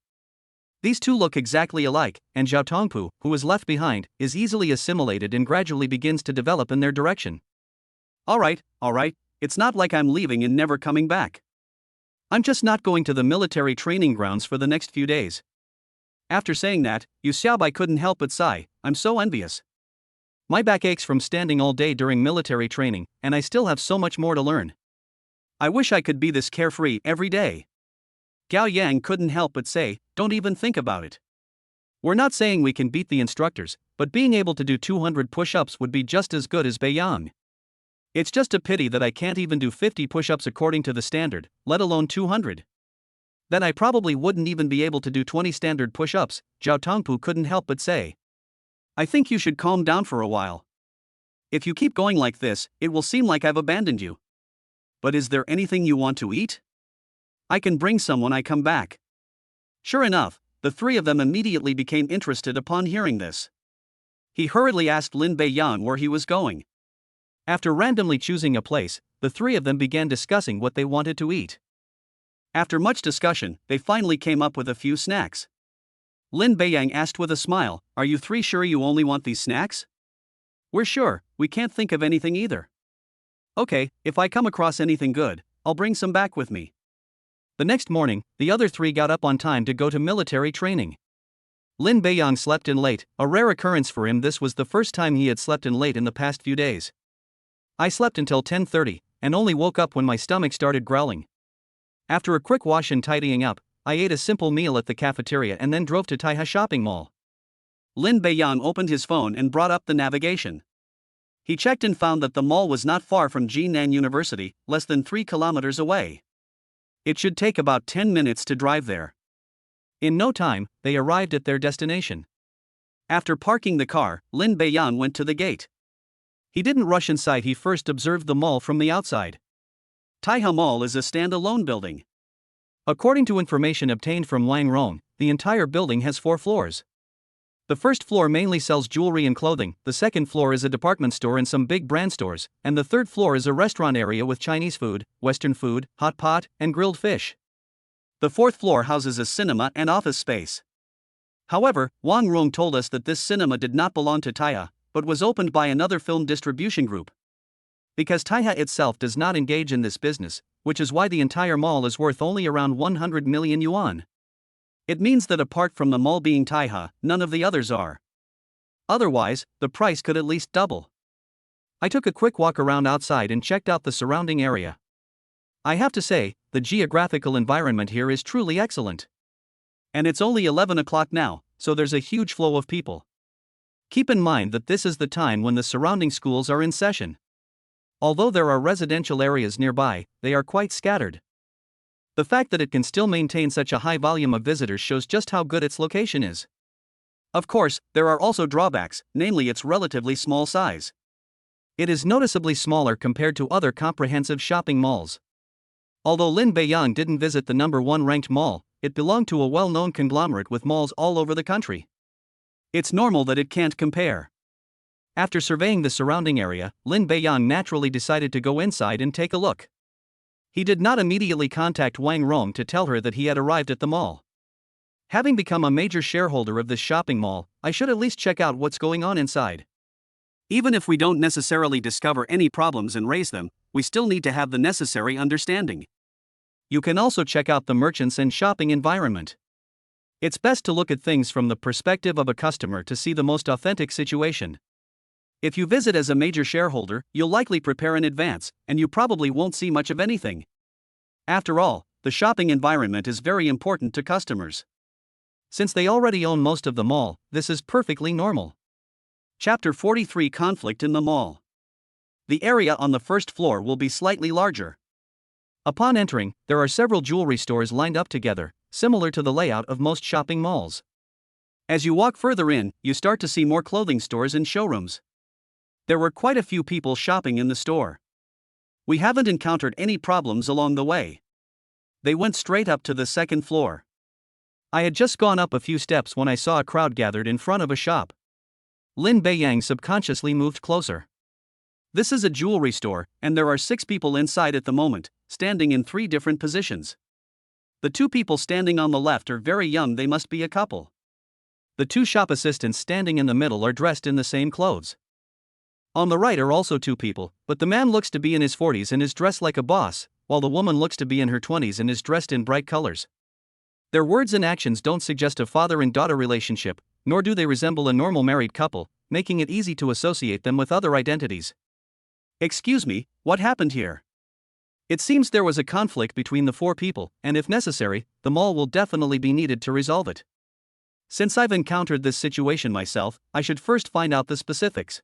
These two look exactly alike, and Zhao Tongpu, who was left behind, is easily assimilated and gradually begins to develop in their direction. Alright, it's not like I'm leaving and never coming back. I'm just not going to the military training grounds for the next few days. After saying that, Yu Xiaobai couldn't help but sigh, "I'm so envious. My back aches from standing all day during military training, and I still have so much more to learn. I wish I could be this carefree every day." Gao Yang couldn't help but say, "Don't even think about it. We're not saying we can beat the instructors, but being able to do 200 push-ups would be just as good as Beiyang. It's just a pity that I can't even do 50 push-ups according to the standard, let alone 200. Then I probably wouldn't even be able to do 20 standard push-ups," Zhao Tongpu couldn't help but say. "I think you should calm down for a while. If you keep going like this, it will seem like I've abandoned you. But is there anything you want to eat? I can bring some when I come back." Sure enough, the three of them immediately became interested upon hearing this. He hurriedly asked Lin Beiyang where he was going. After randomly choosing a place, the three of them began discussing what they wanted to eat. After much discussion, they finally came up with a few snacks. Lin Beiyang asked with a smile, "Are you three sure you only want these snacks?" "We're sure, we can't think of anything either." "Okay, if I come across anything good, I'll bring some back with me." The next morning, the other three got up on time to go to military training. Lin Beiyang slept in late, a rare occurrence for him. This was the first time he had slept in late in the past few days. "I slept until 10:30, and only woke up when my stomach started growling. After a quick wash and tidying up, I ate a simple meal at the cafeteria and then drove to Taihe Shopping Mall." Lin Beiyang opened his phone and brought up the navigation. He checked and found that the mall was not far from Jinan University, less than 3 kilometers away. It should take about 10 minutes to drive there. In no time, they arrived at their destination. After parking the car, Lin Beiyang went to the gate. He didn't rush inside, he first observed the mall from the outside. Taihe Mall is a stand-alone building. According to information obtained from Wang Rong, the entire building has 4 floors. The first floor mainly sells jewelry and clothing, the second floor is a department store and some big brand stores, and the third floor is a restaurant area with Chinese food, Western food, hot pot, and grilled fish. The fourth floor houses a cinema and office space. However, Wang Rong told us that this cinema did not belong to Taihe, but was opened by another film distribution group. Because Taihe itself does not engage in this business, which is why the entire mall is worth only around 100 million yuan. It means that apart from the mall being Taihe, none of the others are. Otherwise, the price could at least double. I took a quick walk around outside and checked out the surrounding area. I have to say, the geographical environment here is truly excellent. And it's only 11 o'clock now, so there's a huge flow of people. Keep in mind that this is the time when the surrounding schools are in session. Although there are residential areas nearby, they are quite scattered. The fact that it can still maintain such a high volume of visitors shows just how good its location is. Of course, there are also drawbacks, namely its relatively small size. It is noticeably smaller compared to other comprehensive shopping malls. Although Lin Beiyang didn't visit the number 1 ranked mall, it belonged to a well-known conglomerate with malls all over the country. It's normal that it can't compare. After surveying the surrounding area, Lin Beiyang naturally decided to go inside and take a look. He did not immediately contact Wang Rong to tell her that he had arrived at the mall. Having become a major shareholder of this shopping mall, I should at least check out what's going on inside. Even if we don't necessarily discover any problems and raise them, we still need to have the necessary understanding. You can also check out the merchants and shopping environment. It's best to look at things from the perspective of a customer to see the most authentic situation. If you visit as a major shareholder, you'll likely prepare in advance, and you probably won't see much of anything. After all, the shopping environment is very important to customers. Since they already own most of the mall, this is perfectly normal. Chapter 43: Conflict in the Mall. The area on the first floor will be slightly larger. Upon entering, there are several jewelry stores lined up together, similar to the layout of most shopping malls. As you walk further in, you start to see more clothing stores and showrooms. There were quite a few people shopping in the store. We haven't encountered any problems along the way. They went straight up to the second floor. I had just gone up a few steps when I saw a crowd gathered in front of a shop. Lin Beiyang subconsciously moved closer. This is a jewelry store, and there are 6 people inside at the moment, standing in 3 different positions. The 2 people standing on the left are very young, they must be a couple. The 2 shop assistants standing in the middle are dressed in the same clothes. On the right are also 2 people, but the man looks to be in his 40s and is dressed like a boss, while the woman looks to be in her 20s and is dressed in bright colors. Their words and actions don't suggest a father and daughter relationship, nor do they resemble a normal married couple, making it easy to associate them with other identities. Excuse me, what happened here? It seems there was a conflict between the 4 people, and if necessary, the mall will definitely be needed to resolve it. Since I've encountered this situation myself, I should first find out the specifics.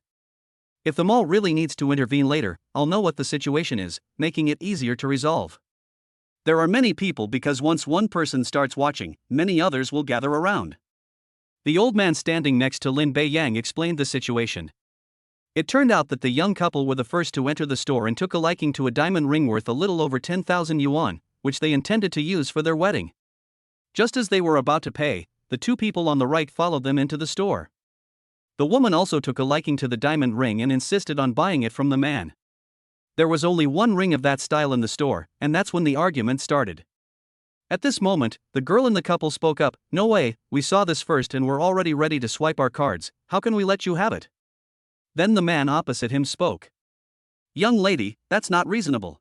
If the mall really needs to intervene later, I'll know what the situation is, making it easier to resolve. There are many people because once one person starts watching, many others will gather around. The old man standing next to Lin Beiyang explained the situation. It turned out that the young couple were the first to enter the store and took a liking to a diamond ring worth a little over 10,000 yuan, which they intended to use for their wedding. Just as they were about to pay, the 2 people on the right followed them into the store. The woman also took a liking to the diamond ring and insisted on buying it from the man. There was only 1 ring of that style in the store, and that's when the argument started. At this moment, the girl in the couple spoke up, "No way, we saw this first and we're already ready to swipe our cards, how can we let you have it?" Then the man opposite him spoke. "Young lady, that's not reasonable.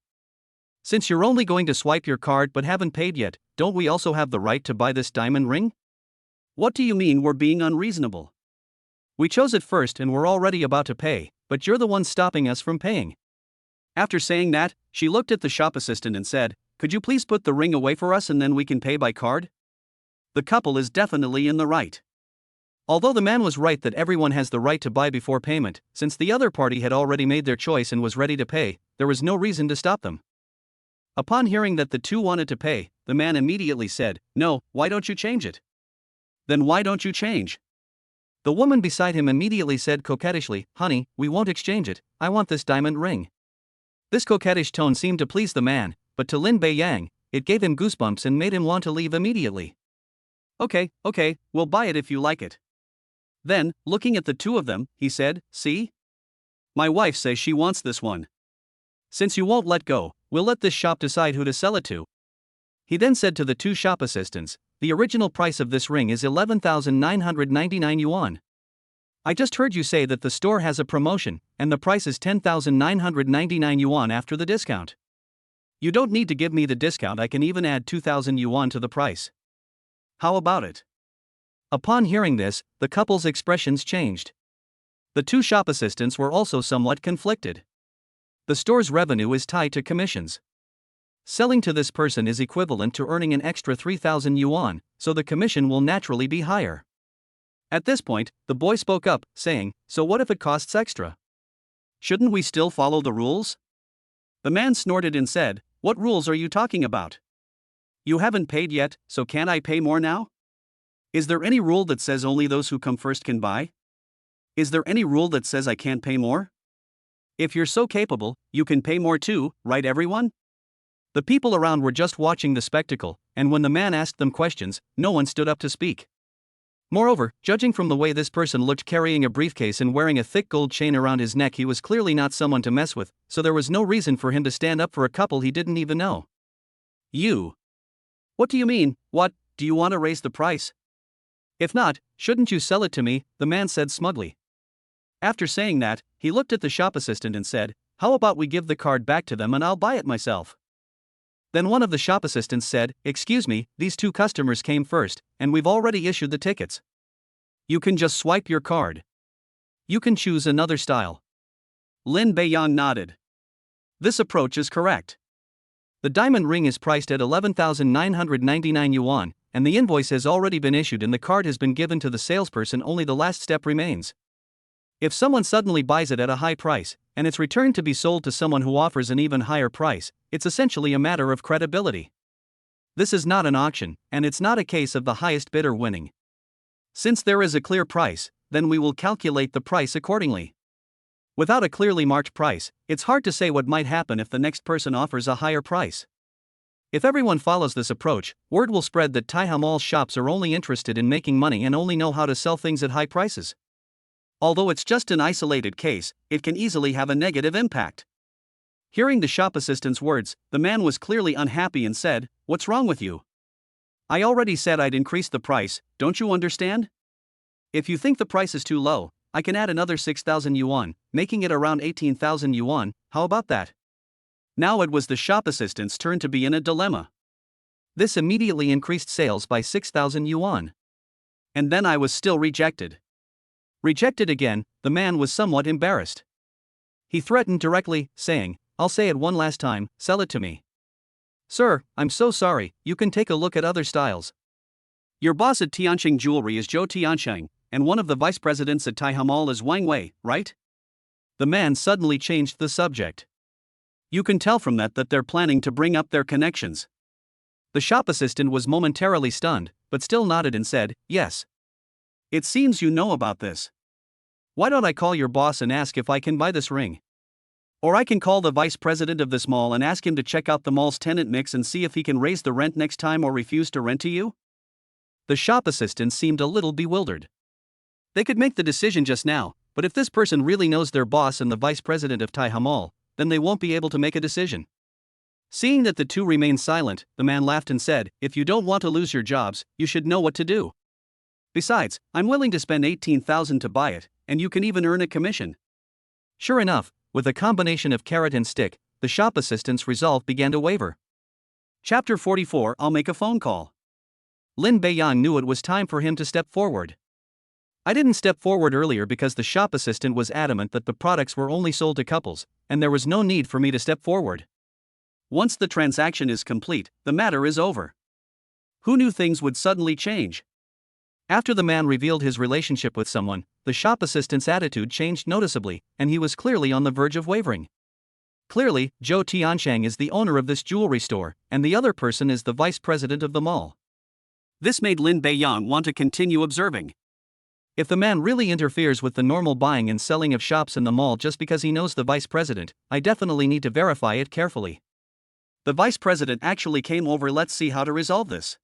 Since you're only going to swipe your card but haven't paid yet, don't we also have the right to buy this diamond ring? What do you mean we're being unreasonable? We chose it first and we're already about to pay, but you're the one stopping us from paying." After saying that, she looked at the shop assistant and said, "Could you please put the ring away for us and then we can pay by card?" The couple is definitely in the right. Although the man was right that everyone has the right to buy before payment, since the other party had already made their choice and was ready to pay, there was no reason to stop them. Upon hearing that the 2 wanted to pay, the man immediately said, "No, why don't you change it?" "Then why don't you change?" The woman beside him immediately said coquettishly, "Honey, we won't exchange it, I want this diamond ring." This coquettish tone seemed to please the man, but to Lin Beiyang, it gave him goosebumps and made him want to leave immediately. Okay, we'll buy it if you like it." Then, looking at the 2 of them, he said, "See? My wife says she wants this one. Since you won't let go, we'll let this shop decide who to sell it to." He then said to the 2 shop assistants, "The original price of this ring is 11,999 yuan. I just heard you say that the store has a promotion, and the price is 10,999 yuan after the discount. You don't need to give me the discount, I can even add 2,000 yuan to the price. How about it?" Upon hearing this, the couple's expressions changed. The 2 shop assistants were also somewhat conflicted. The store's revenue is tied to commissions. Selling to this person is equivalent to earning an extra 3,000 yuan, so the commission will naturally be higher. At this point, the boy spoke up, saying, "So what if it costs extra? Shouldn't we still follow the rules?" The man snorted and said, "What rules are you talking about? You haven't paid yet, so can't I pay more now? Is there any rule that says only those who come first can buy? Is there any rule that says I can't pay more? If you're so capable, you can pay more too, right everyone?" The people around were just watching the spectacle, and when the man asked them questions, no one stood up to speak. Moreover, judging from the way this person looked carrying a briefcase and wearing a thick gold chain around his neck, he was clearly not someone to mess with, so there was no reason for him to stand up for a couple he didn't even know. "You? What do you mean? What, do you want to raise the price?" If not, shouldn't you sell it to me? The man said smugly. After saying that, he looked at the shop assistant and said, how about we give the card back to them and I'll buy it myself? Then one of the shop assistants said, excuse me, these two customers came first, and we've already issued the tickets. You can just swipe your card. You can choose another style. Lin Beiyang nodded. This approach is correct. The diamond ring is priced at 11,999 yuan, and the invoice has already been issued and the card has been given to the salesperson, only the last step remains. If someone suddenly buys it at a high price, and it's returned to be sold to someone who offers an even higher price, it's essentially a matter of credibility. This is not an auction, and it's not a case of the highest bidder winning. Since there is a clear price, then we will calculate the price accordingly. Without a clearly marked price, it's hard to say what might happen if the next person offers a higher price. If everyone follows this approach, word will spread that Taiha Mall shops are only interested in making money and only know how to sell things at high prices. Although it's just an isolated case, it can easily have a negative impact. Hearing the shop assistant's words, the man was clearly unhappy and said, what's wrong with you? I already said I'd increase the price, don't you understand? If you think the price is too low, I can add another 6,000 yuan, making it around 18,000 yuan, how about that? Now it was the shop assistant's turn to be in a dilemma. This immediately increased sales by 6,000 yuan. And then I was still rejected. Rejected again, the man was somewhat embarrassed. He threatened directly, saying, I'll say it one last time, sell it to me. Sir, I'm so sorry, you can take a look at other styles. Your boss at Tianqing Jewelry is Zhou Tiansheng, and one of the vice presidents at Taiha Mall is Wang Wei, right? The man suddenly changed the subject. You can tell from that they're planning to bring up their connections. The shop assistant was momentarily stunned, but still nodded and said, yes. It seems you know about this. Why don't I call your boss and ask if I can buy this ring? Or I can call the vice president of this mall and ask him to check out the mall's tenant mix and see if he can raise the rent next time or refuse to rent to you? The shop assistant seemed a little bewildered. They could make the decision just now, but if this person really knows their boss and the vice president of Taiha Mall, then they won't be able to make a decision. Seeing that the two remained silent, the man laughed and said, if you don't want to lose your jobs, you should know what to do. Besides, I'm willing to spend 18,000 to buy it, and you can even earn a commission. Sure enough, with a combination of carrot and stick, the shop assistant's resolve began to waver. Chapter 44, I'll make a phone call. Lin Beiyang knew it was time for him to step forward. I didn't step forward earlier because the shop assistant was adamant that the products were only sold to couples, and there was no need for me to step forward. Once the transaction is complete, the matter is over. Who knew things would suddenly change? After the man revealed his relationship with someone, the shop assistant's attitude changed noticeably, and he was clearly on the verge of wavering. Clearly, Zhou Tiansheng is the owner of this jewelry store, and the other person is the vice president of the mall. This made Lin Beiyang want to continue observing. If the man really interferes with the normal buying and selling of shops in the mall just because he knows the vice president, I definitely need to verify it carefully. The vice president actually came over. Let's see how to resolve this.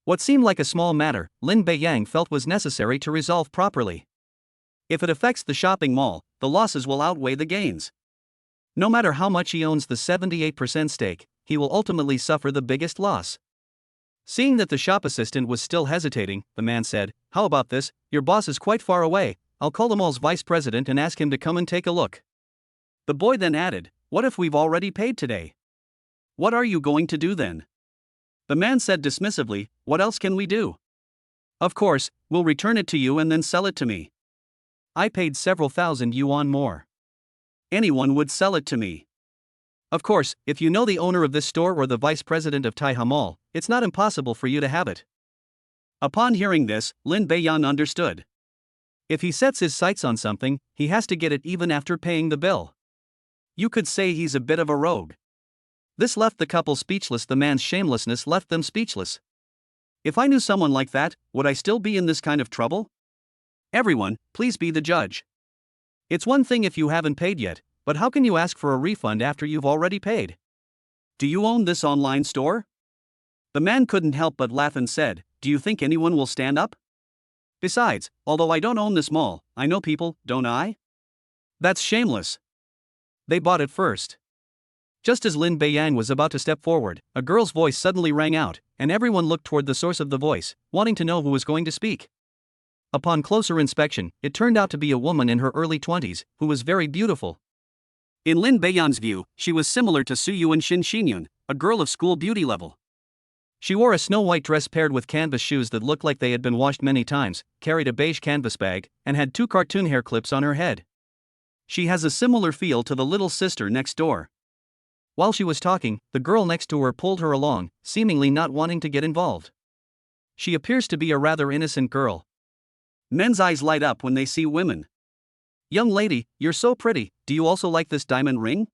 What seemed like a small matter, Lin Beiyang felt was necessary to resolve properly. If it affects the shopping mall, the losses will outweigh the gains. No matter how much he owns the 78% stake, he will ultimately suffer the biggest loss. Seeing that the shop assistant was still hesitating, the man said, how about this, your boss is quite far away, I'll call the mall's vice president and ask him to come and take a look. The boy then added, what if we've already paid today? What are you going to do then? The man said dismissively, what else can we do? Of course, we'll return it to you and then sell it to me. I paid several thousand yuan more. Anyone would sell it to me. Of course, if you know the owner of this store or the vice president of Taiha Mall, it's not impossible for you to have it. Upon hearing this, Lin Beiyang understood. If he sets his sights on something, he has to get it even after paying the bill. You could say he's a bit of a rogue. This left the couple speechless. The man's shamelessness left them speechless. If I knew someone like that, would I still be in this kind of trouble? Everyone, please be the judge. It's one thing if you haven't paid yet, but how can you ask for a refund after you've already paid? Do you own this online store? The man couldn't help but laugh and said, do you think anyone will stand up? Besides, although I don't own this mall, I know people, don't I? That's shameless. They bought it first. Just as Lin Beiyang was about to step forward, a girl's voice suddenly rang out, and everyone looked toward the source of the voice, wanting to know who was going to speak. Upon closer inspection, it turned out to be a woman in her early 20s, who was very beautiful. In Lin Beiyang's view, she was similar to Su Yuan Xin Xinyun, a girl of school beauty level. She wore a snow-white dress paired with canvas shoes that looked like they had been washed many times, carried a beige canvas bag, and had 2 cartoon hair clips on her head. She has a similar feel to the little sister next door. While she was talking, the girl next to her pulled her along, seemingly not wanting to get involved. She appears to be a rather innocent girl. Men's eyes light up when they see women. Young lady, you're so pretty, do you also like this diamond ring?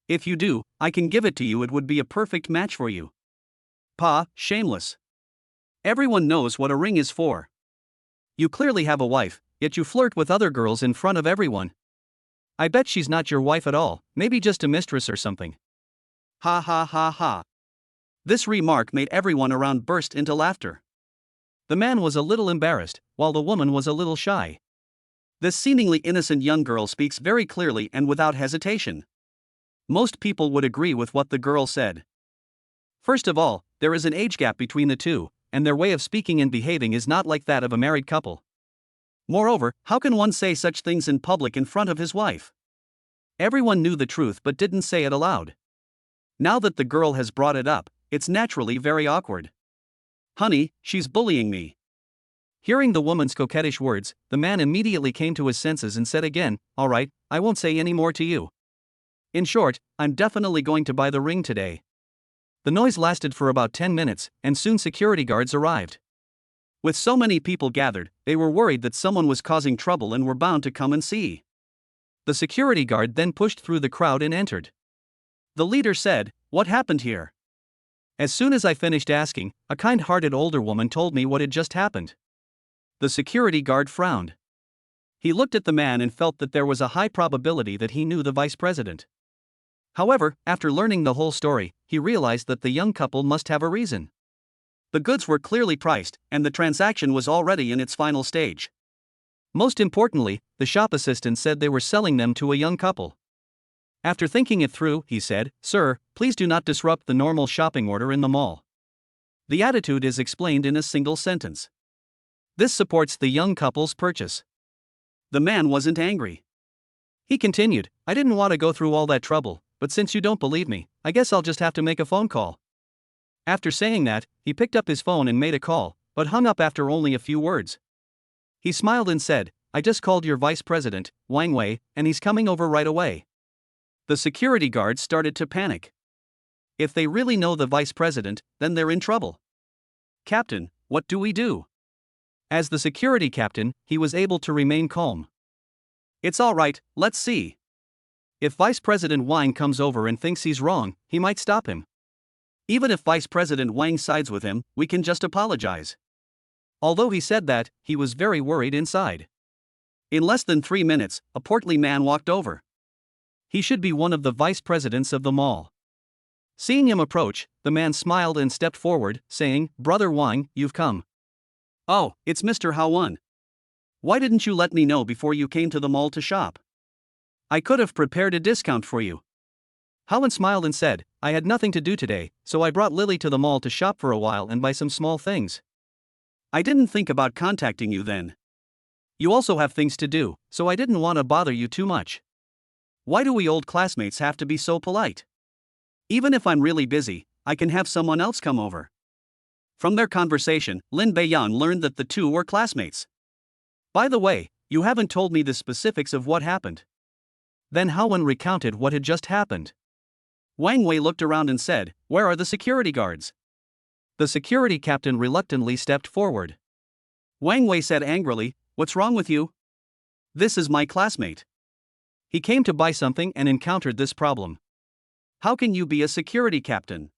If you do, I can give it to you, it would be a perfect match for you. Pa, shameless. Everyone knows what a ring is for. You clearly have a wife, yet you flirt with other girls in front of everyone. I bet she's not your wife at all, maybe just a mistress or something. Ha ha ha ha. This remark made everyone around burst into laughter. The man was a little embarrassed, while the woman was a little shy. This seemingly innocent young girl speaks very clearly and without hesitation. Most people would agree with what the girl said. First of all, there is an age gap between the two, and their way of speaking and behaving is not like that of a married couple. Moreover, how can one say such things in public in front of his wife? Everyone knew the truth but didn't say it aloud. Now that the girl has brought it up, it's naturally very awkward. Honey, she's bullying me. Hearing the woman's coquettish words, the man immediately came to his senses and said again, all right, I won't say any more to you. In short, I'm definitely going to buy the ring today. The noise lasted for about 10 minutes, and soon security guards arrived. With so many people gathered, they were worried that someone was causing trouble and were bound to come and see. The security guard then pushed through the crowd and entered. The leader said, "What happened here?" As soon as I finished asking, a kind-hearted older woman told me what had just happened. The security guard frowned. He looked at the man and felt that there was a high probability that he knew the vice president. However, after learning the whole story, he realized that the young couple must have a reason. The goods were clearly priced, and the transaction was already in its final stage. Most importantly, the shop assistant said they were selling them to a young couple. After thinking it through, he said, "Sir, please do not disrupt the normal shopping order in the mall." The attitude is explained in a single sentence. This supports the young couple's purchase. The man wasn't angry. He continued, "I didn't want to go through all that trouble, but since you don't believe me, I guess I'll just have to make a phone call." After saying that, he picked up his phone and made a call, but hung up after only a few words. He smiled and said, "I just called your vice president, Wang Wei, and he's coming over right away." The security guards started to panic. If they really know the vice president, then they're in trouble. "Captain, what do we do?" As the security captain, he was able to remain calm. "It's all right, let's see. If Vice President Wang comes over and thinks he's wrong, he might stop him. Even if Vice President Wang sides with him, we can just apologize." Although he said that, he was very worried inside. In less than 3 minutes, a portly man walked over. He should be one of the vice presidents of the mall. Seeing him approach, the man smiled and stepped forward, saying, "Brother Wang, you've come." "Oh, it's Mr. Haowen. Why didn't you let me know before you came to the mall to shop? I could have prepared a discount for you." Haowen smiled and said, "I had nothing to do today, so I brought Lily to the mall to shop for a while and buy some small things. I didn't think about contacting you then. You also have things to do, so I didn't want to bother you too much. Why do we old classmates have to be so polite? Even if I'm really busy, I can have someone else come over." From their conversation, Lin Beiyang learned that the two were classmates. "By the way, you haven't told me the specifics of what happened." Then Haowen recounted what had just happened. Wang Wei looked around and said, "Where are the security guards?" The security captain reluctantly stepped forward. Wang Wei said angrily, "What's wrong with you? This is my classmate. He came to buy something and encountered this problem. How can you be a security captain?"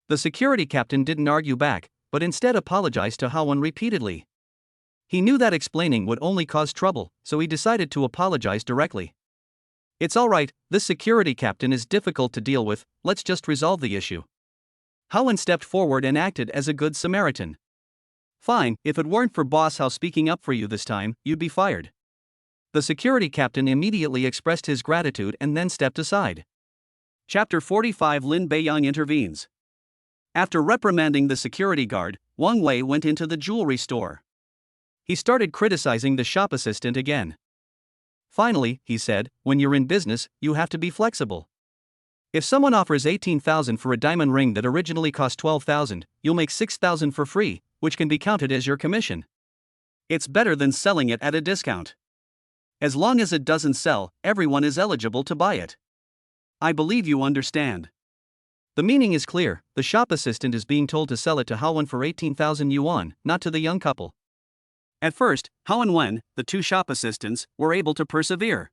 The security captain didn't argue back, but instead apologized to Haowen repeatedly. He knew that explaining would only cause trouble, so he decided to apologize directly. "It's all right, this security captain is difficult to deal with, let's just resolve the issue." Haowen stepped forward and acted as a good Samaritan. "Fine, if it weren't for Boss Hao speaking up for you this time, you'd be fired." The security captain immediately expressed his gratitude and then stepped aside. Chapter 45 Lin Beiyang intervenes. After reprimanding the security guard, Wang Wei went into the jewelry store. He started criticizing the shop assistant again. Finally, he said, when you're in business, you have to be flexible. If someone offers 18,000 for a diamond ring that originally cost 12,000, you'll make 6,000 for free, which can be counted as your commission. It's better than selling it at a discount. As long as it doesn't sell, everyone is eligible to buy it. I believe you understand. The meaning is clear. The shop assistant is being told to sell it to Haowen for 18,000 yuan, not to the young couple. At first, Hao and Wen, the two shop assistants, were able to persevere.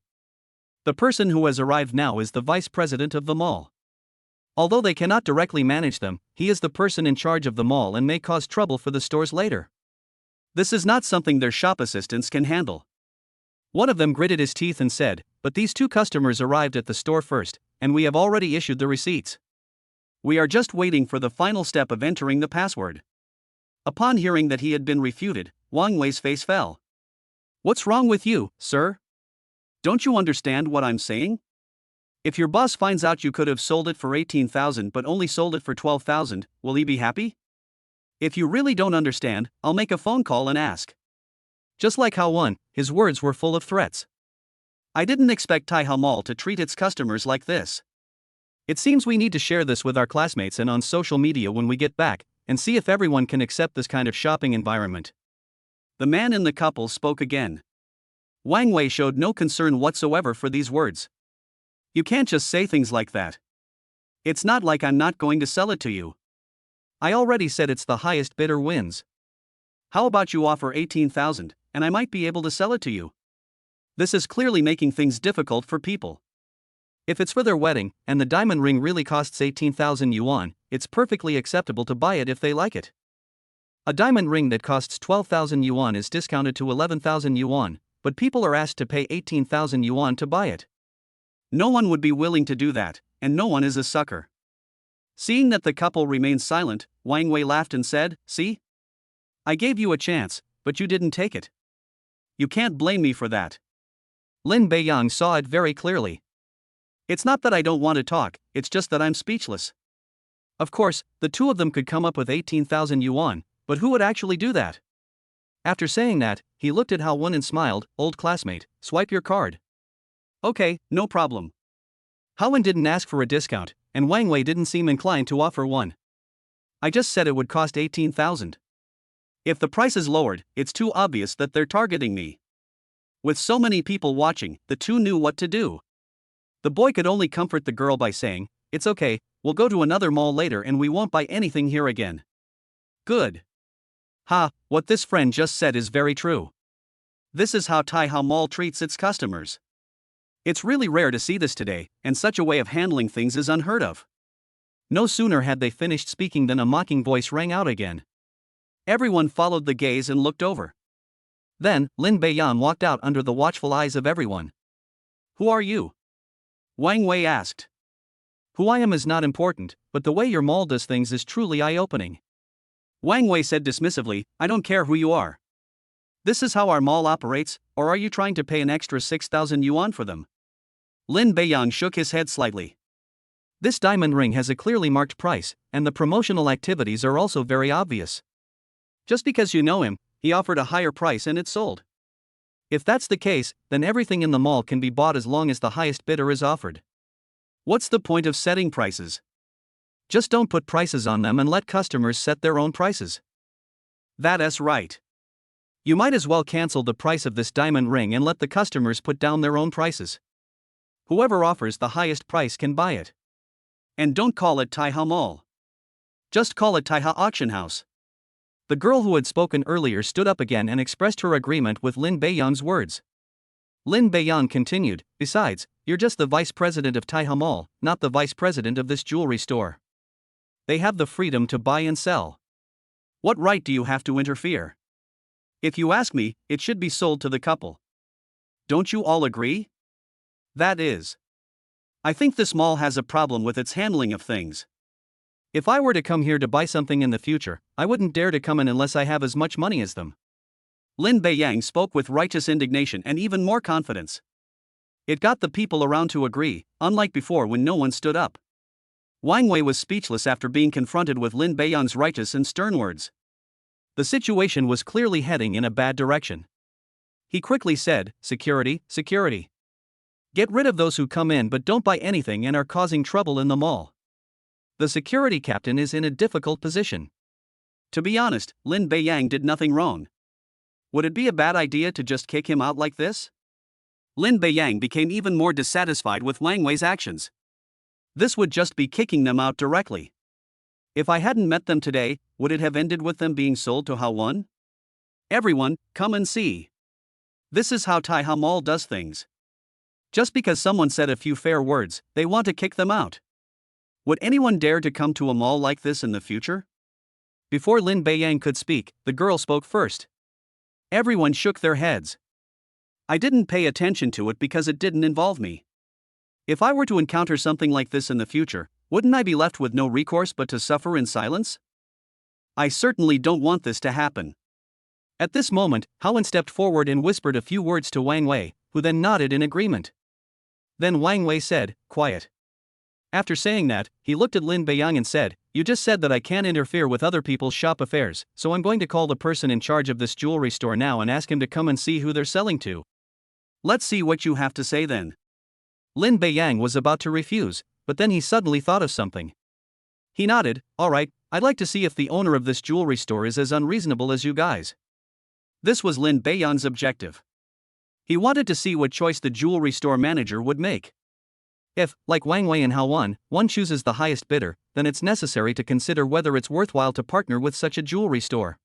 The person who has arrived now is the vice president of the mall. Although they cannot directly manage them, he is the person in charge of the mall and may cause trouble for the stores later. This is not something their shop assistants can handle. One of them gritted his teeth and said, "But these two customers arrived at the store first, and we have already issued the receipts. We are just waiting for the final step of entering the password." Upon hearing that he had been refuted, Wang Wei's face fell. "What's wrong with you, sir? Don't you understand what I'm saying? If your boss finds out you could have sold it for 18,000 but only sold it for 12,000, will he be happy? If you really don't understand, I'll make a phone call and ask." Just like Hao Wen, his words were full of threats. I didn't expect Taihao Mall to treat its customers like this. It seems we need to share this with our classmates and on social media when we get back, and see if everyone can accept this kind of shopping environment. The man in the couple spoke again. Wang Wei showed no concern whatsoever for these words. "You can't just say things like that. It's not like I'm not going to sell it to you. I already said it's the highest bidder wins. How about you offer 18,000, and I might be able to sell it to you?" This is clearly making things difficult for people. If it's for their wedding, and the diamond ring really costs 18,000 yuan, it's perfectly acceptable to buy it if they like it. A diamond ring that costs 12,000 yuan is discounted to 11,000 yuan, but people are asked to pay 18,000 yuan to buy it. No one would be willing to do that, and no one is a sucker. Seeing that the couple remained silent, Wang Wei laughed and said, "See? I gave you a chance, but you didn't take it. You can't blame me for that." Lin Beiyang saw it very clearly. "It's not that I don't want to talk, it's just that I'm speechless." Of course, the two of them could come up with 18,000 yuan, but who would actually do that? After saying that, he looked at Hao Wen and smiled. "Old classmate, swipe your card." "Okay, no problem." Hao Wen didn't ask for a discount, and Wang Wei didn't seem inclined to offer one. "I just said it would cost 18,000. If the price is lowered, it's too obvious that they're targeting me." With so many people watching, the two knew what to do. The boy could only comfort the girl by saying, "It's okay, we'll go to another mall later and we won't buy anything here again." Good. What this friend just said is very true. This is how Taihao Mall treats its customers. It's really rare to see this today, and such a way of handling things is unheard of. No sooner had they finished speaking than a mocking voice rang out again. Everyone followed the gaze and looked over. Then, Lin Beiyang walked out under the watchful eyes of everyone. "Who are you?" Wang Wei asked. "Who I am is not important, but the way your mall does things is truly eye-opening." Wang Wei said dismissively, "I don't care who you are. This is how our mall operates, or are you trying to pay an extra 6,000 yuan for them?" Lin Beiyang shook his head slightly. "This diamond ring has a clearly marked price, and the promotional activities are also very obvious. Just because you know him, he offered a higher price and it sold. If that's the case, then everything in the mall can be bought as long as the highest bidder is offered. What's the point of setting prices? Just don't put prices on them and let customers set their own prices." That's right. You might as well cancel the price of this diamond ring and let the customers put down their own prices. Whoever offers the highest price can buy it. And don't call it Taihao Mall. Just call it Taihao Auction House. The girl who had spoken earlier stood up again and expressed her agreement with Lin Beiyang's words. Lin Beiyang continued, "Besides, you're just the vice president of Taihao Mall, not the vice president of this jewelry store. They have the freedom to buy and sell. What right do you have to interfere? If you ask me, it should be sold to the couple. Don't you all agree? That is. I think this mall has a problem with its handling of things. If I were to come here to buy something in the future, I wouldn't dare to come in unless I have as much money as them." Lin Beiyang spoke with righteous indignation and even more confidence. It got the people around to agree, unlike before when no one stood up. Wang Wei was speechless after being confronted with Lin Beiyan's righteous and stern words. The situation was clearly heading in a bad direction. He quickly said, "Security, security. Get rid of those who come in but don't buy anything and are causing trouble in the mall." The security captain is in a difficult position. To be honest, Lin Beiyang did nothing wrong. Would it be a bad idea to just kick him out like this? Lin Beiyang became even more dissatisfied with Wang Wei's actions. This would just be kicking them out directly. If I hadn't met them today, would it have ended with them being sold to Hawan? Everyone, come and see. This is how Taiha Mall does things. Just because someone said a few fair words, they want to kick them out. Would anyone dare to come to a mall like this in the future? Before Lin Beiyang could speak, the girl spoke first. Everyone shook their heads. I didn't pay attention to it because it didn't involve me. If I were to encounter something like this in the future, wouldn't I be left with no recourse but to suffer in silence? I certainly don't want this to happen. At this moment, Hawan stepped forward and whispered a few words to Wang Wei, who then nodded in agreement. Then Wang Wei said, "Quiet." After saying that, he looked at Lin Beiyang and said, "You just said that I can't interfere with other people's shop affairs, so I'm going to call the person in charge of this jewelry store now and ask him to come and see who they're selling to." Let's see what you have to say then. Lin Beiyang was about to refuse, but then he suddenly thought of something. He nodded, "All right, I'd like to see if the owner of this jewelry store is as unreasonable as you guys." This was Lin Beiyang's objective. He wanted to see what choice the jewelry store manager would make. If, like Wang Wei and Hawan, one chooses the highest bidder, then it's necessary to consider whether it's worthwhile to partner with such a jewelry store.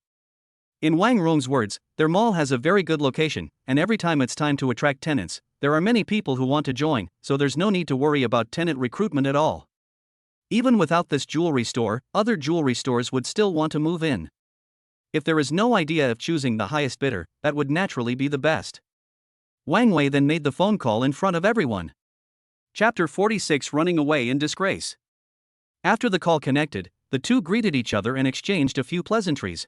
In Wang Rong's words, their mall has a very good location, and every time it's time to attract tenants, there are many people who want to join, so there's no need to worry about tenant recruitment at all. Even without this jewelry store, other jewelry stores would still want to move in. If there is no idea of choosing the highest bidder, that would naturally be the best. Wang Wei then made the phone call in front of everyone. Chapter 46, Running Away in Disgrace. After the call connected, the two greeted each other and exchanged a few pleasantries.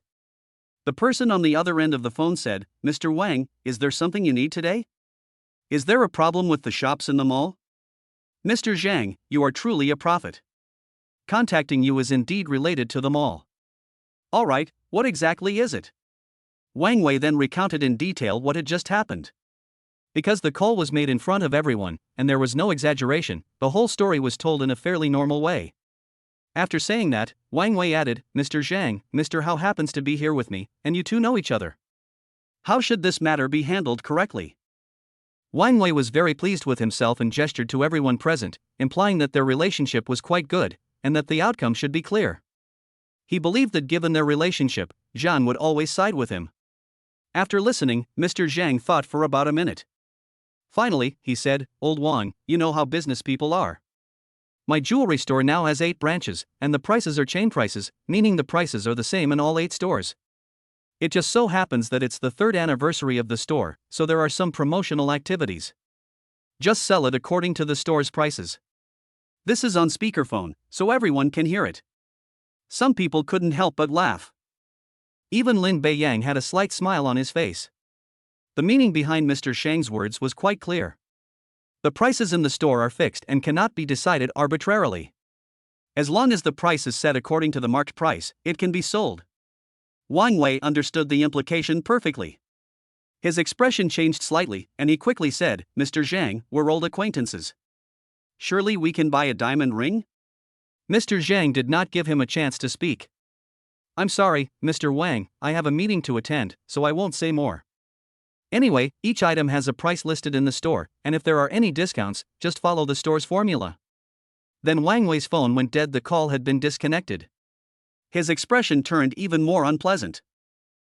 The person on the other end of the phone said, "Mr. Wang, is there something you need today? Is there a problem with the shops in the mall? Mr. Zhang, you are truly a prophet. Contacting you is indeed related to the mall." "All right, what exactly is it?" Wang Wei then recounted in detail what had just happened. Because the call was made in front of everyone, and there was no exaggeration, the whole story was told in a fairly normal way. After saying that, Wang Wei added, "Mr. Zhang, Mr. Hao happens to be here with me, and you two know each other. How should this matter be handled correctly?" Wang Wei was very pleased with himself and gestured to everyone present, implying that their relationship was quite good, and that the outcome should be clear. He believed that given their relationship, Zhan would always side with him. After listening, Mr. Zhang thought for about a minute. Finally, he said, "Old Wang, you know how business people are. My jewelry store now has 8 branches, and the prices are chain prices, meaning the prices are the same in all 8 stores. It just so happens that it's the 3rd anniversary of the store, so there are some promotional activities. Just sell it according to the store's prices." This is on speakerphone, so everyone can hear it. Some people couldn't help but laugh. Even Lin Beiyang had a slight smile on his face. The meaning behind Mr. Shang's words was quite clear. The prices in the store are fixed and cannot be decided arbitrarily. As long as the price is set according to the marked price, it can be sold. Wang Wei understood the implication perfectly. His expression changed slightly, and he quickly said, "Mr. Zhang, we're old acquaintances. Surely we can buy a diamond ring?" Mr. Zhang did not give him a chance to speak. "I'm sorry, Mr. Wang, I have a meeting to attend, so I won't say more. Anyway, each item has a price listed in the store, and if there are any discounts, just follow the store's formula." Then Wang Wei's phone went dead. The call had been disconnected. His expression turned even more unpleasant.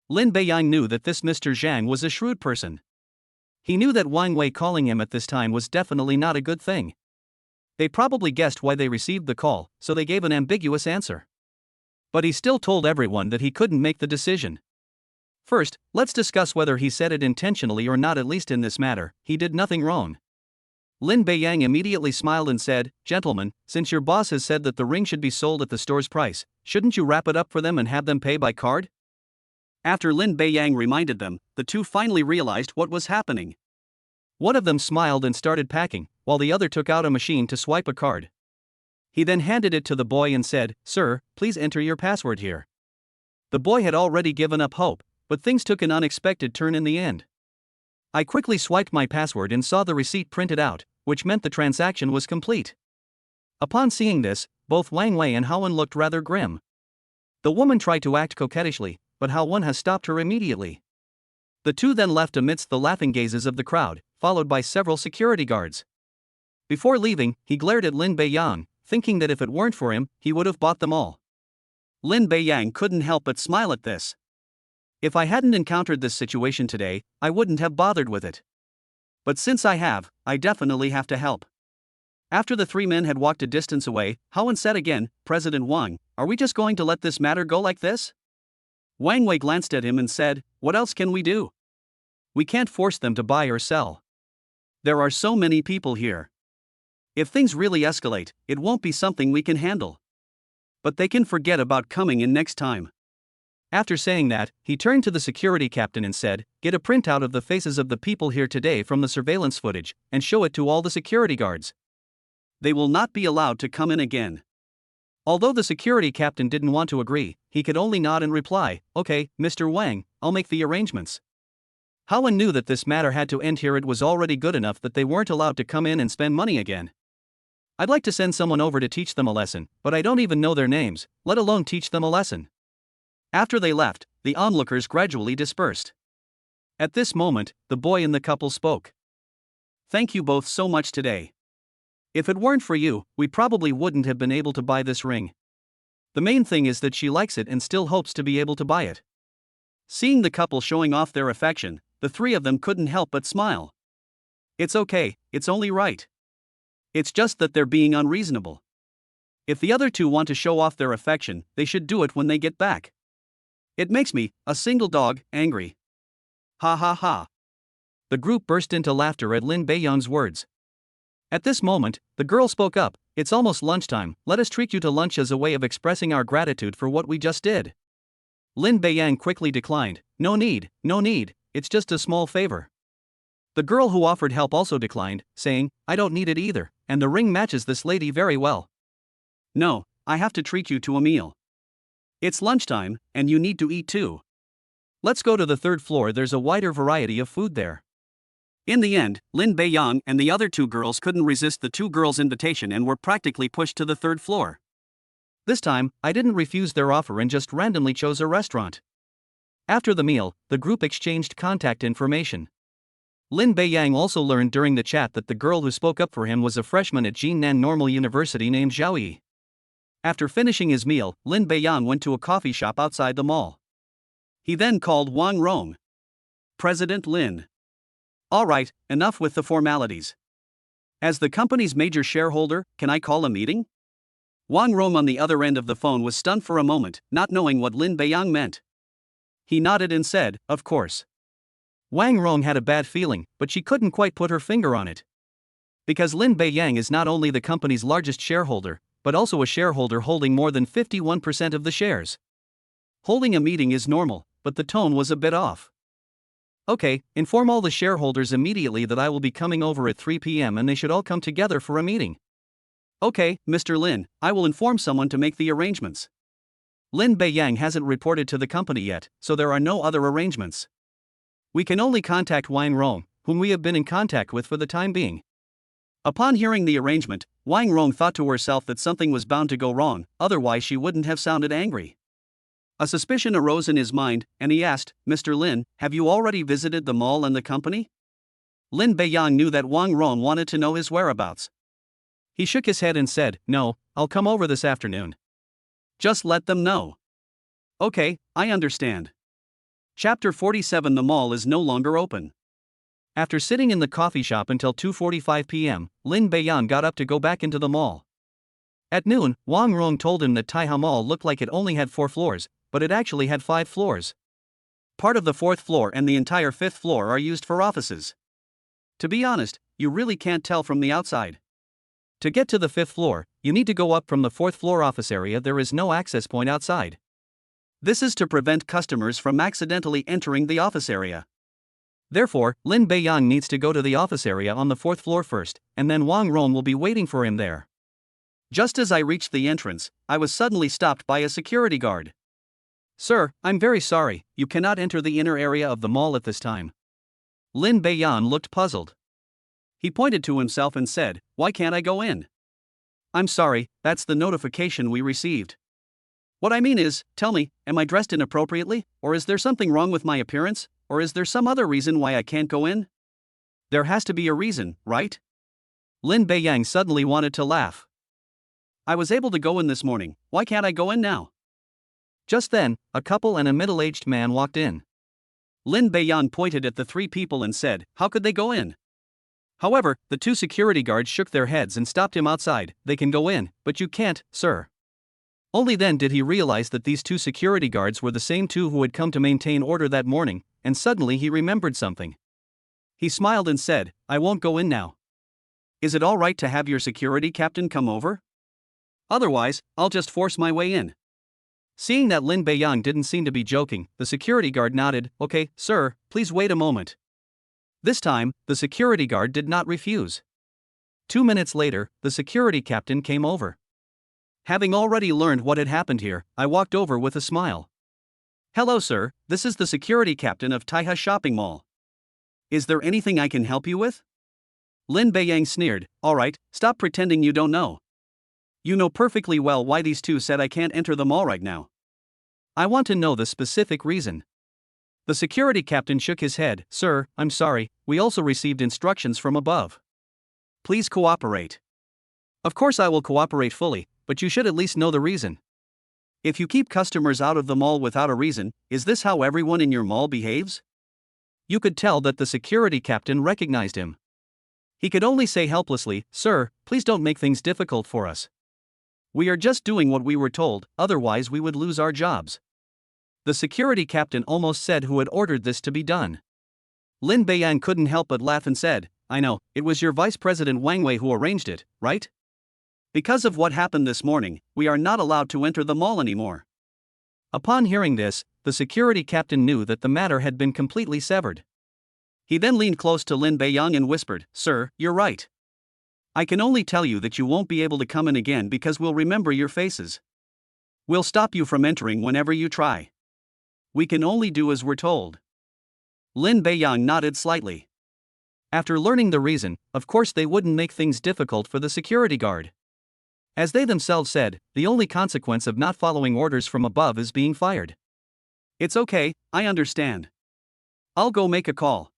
Lin Beiyang knew that this Mr. Zhang was a shrewd person. He knew that Wang Wei calling him at this time was definitely not a good thing. They probably guessed why they received the call, so they gave an ambiguous answer. But he still told everyone that he couldn't make the decision. First, let's discuss whether he said it intentionally or not. At least in this matter, he did nothing wrong. Lin Beiyang immediately smiled and said, "Gentlemen, since your boss has said that the ring should be sold at the store's price, shouldn't you wrap it up for them and have them pay by card?" After Lin Beiyang reminded them, the two finally realized what was happening. One of them smiled and started packing, while the other took out a machine to swipe a card. He then handed it to the boy and said, "Sir, please enter your password here." The boy had already given up hope, but things took an unexpected turn in the end. I quickly swiped my password and saw the receipt printed out, which meant the transaction was complete. Upon seeing this, both Wang Wei and Haowen looked rather grim. The woman tried to act coquettishly, but Haowen has stopped her immediately. The two then left amidst the laughing gazes of the crowd, followed by several security guards. Before leaving, he glared at Lin Beiyang, thinking that if it weren't for him, he would have bought them all. Lin Beiyang couldn't help but smile at this. If I hadn't encountered this situation today, I wouldn't have bothered with it. But since I have, I definitely have to help. After the three men had walked a distance away, Haowen said again, "President Wang, are we just going to let this matter go like this?" Wang Wei glanced at him and said, "What else can we do? We can't force them to buy or sell. There are so many people here. If things really escalate, it won't be something we can handle. But they can forget about coming in next time." After saying that, he turned to the security captain and said, "Get a printout of the faces of the people here today from the surveillance footage, and show it to all the security guards. They will not be allowed to come in again." Although the security captain didn't want to agree, he could only nod and reply, "Okay, Mr. Wang, I'll make the arrangements." Haowen knew that this matter had to end here. It was already good enough that they weren't allowed to come in and spend money again. "I'd like to send someone over to teach them a lesson, but I don't even know their names, let alone teach them a lesson." After they left, the onlookers gradually dispersed. At this moment, the boy and the couple spoke. "Thank you both so much today. If it weren't for you, we probably wouldn't have been able to buy this ring. The main thing is that she likes it and still hopes to be able to buy it." Seeing the couple showing off their affection, the three of them couldn't help but smile. "It's okay, it's only right. It's just that they're being unreasonable. If the other two want to show off their affection, they should do it when they get back. It makes me, a single dog, angry. Ha ha ha." The group burst into laughter at Lin Beiyang's words. At this moment, the girl spoke up, "It's almost lunchtime, let us treat you to lunch as a way of expressing our gratitude for what we just did." Lin Beiyang quickly declined, no need, it's just a small favor." The girl who offered help also declined, saying, "I don't need it either, and the ring matches this lady very well." "No, I have to treat you to a meal. It's lunchtime, and you need to eat too. Let's go to the third floor, there's a wider variety of food there." In the end, Lin Beiyang and the other two girls couldn't resist the two girls' invitation and were practically pushed to the third floor. This time, I didn't refuse their offer and just randomly chose a restaurant. After the meal, the group exchanged contact information. Lin Beiyang also learned during the chat that the girl who spoke up for him was a freshman at Jinan Normal University named Zhao Yi. After finishing his meal, Lin Beiyang went to a coffee shop outside the mall. He then called Wang Rong. "President Lin. All right, enough with the formalities. As the company's major shareholder, can I call a meeting?" Wang Rong on the other end of the phone was stunned for a moment, not knowing what Lin Beiyang meant. He nodded and said, "Of course." Wang Rong had a bad feeling, but she couldn't quite put her finger on it. Because Lin Beiyang is not only the company's largest shareholder, but also a shareholder holding more than 51% of the shares. Holding a meeting is normal, but the tone was a bit off. "Okay, inform all the shareholders immediately that I will be coming over at 3 p.m. and they should all come together for a meeting." "Okay, Mr. Lin, I will inform someone to make the arrangements." Lin Beiyang hasn't reported to the company yet, so there are no other arrangements. We can only contact Wang Rong, whom we have been in contact with for the time being. Upon hearing the arrangement, Wang Rong thought to herself that something was bound to go wrong, otherwise she wouldn't have sounded angry. A suspicion arose in his mind, and he asked, "Mr. Lin, have you already visited the mall and the company?" Lin Beiyang knew that Wang Rong wanted to know his whereabouts. He shook his head and said, "No, I'll come over this afternoon." "Just let them know." "Okay, I understand." Chapter 47. The mall is no longer open. After sitting in the coffee shop until 2:45 p.m., Lin Beiyang got up to go back into the mall. At noon, Wang Rong told him that Taihao Mall looked like it only had 4 floors, but it actually had 5 floors. Part of the 4th floor and the entire 5th floor are used for offices. To be honest, you really can't tell from the outside. To get to the 5th floor, you need to go up from the 4th floor office area. There is no access point outside. This is to prevent customers from accidentally entering the office area. Therefore, Lin Beiyang needs to go to the office area on the 4th floor first, and then Wang Rong will be waiting for him there. Just as I reached the entrance, I was suddenly stopped by a security guard. "Sir, I'm very sorry, you cannot enter the inner area of the mall at this time." Lin Beiyan looked puzzled. He pointed to himself and said, "Why can't I go in?" "I'm sorry, that's the notification we received. What I mean is, tell me, am I dressed inappropriately, or is there something wrong with my appearance, or is there some other reason why I can't go in? There has to be a reason, right?" Lin Beiyang suddenly wanted to laugh. "I was able to go in this morning, why can't I go in now?" Just then, a couple and a middle-aged man walked in. Lin Beiyang pointed at the three people and said, "How could they go in?" However, the two security guards shook their heads and stopped him outside. "They can go in, but you can't, sir." Only then did he realize that these two security guards were the same two who had come to maintain order that morning, and suddenly he remembered something. He smiled and said, "I won't go in now. Is it all right to have your security captain come over? Otherwise, I'll just force my way in." Seeing that Lin Beiyang didn't seem to be joking, the security guard nodded. "Okay, sir, please wait a moment." This time, the security guard did not refuse. 2 minutes later, the security captain came over. Having already learned what had happened here, I walked over with a smile. "Hello sir, this is the security captain of Taiha Shopping Mall. Is there anything I can help you with?" Lin Beiyang sneered, "Alright, stop pretending you don't know. You know perfectly well why these two said I can't enter the mall right now. I want to know the specific reason." The security captain shook his head. "Sir, I'm sorry, we also received instructions from above. Please cooperate." "Of course I will cooperate fully, but you should at least know the reason. If you keep customers out of the mall without a reason, is this how everyone in your mall behaves?" You could tell that the security captain recognized him. He could only say helplessly, "Sir, please don't make things difficult for us. We are just doing what we were told, otherwise we would lose our jobs." The security captain almost said who had ordered this to be done. Lin Beiyang couldn't help but laugh and said, "I know, it was your vice president Wang Wei who arranged it, right? Because of what happened this morning, we are not allowed to enter the mall anymore." Upon hearing this, the security captain knew that the matter had been completely severed. He then leaned close to Lin Beiyang and whispered, "Sir, you're right. I can only tell you that you won't be able to come in again because we'll remember your faces. We'll stop you from entering whenever you try. We can only do as we're told." Lin Beiyang nodded slightly. After learning the reason, of course they wouldn't make things difficult for the security guard. As they themselves said, the only consequence of not following orders from above is being fired. "It's okay, I understand. I'll go make a call."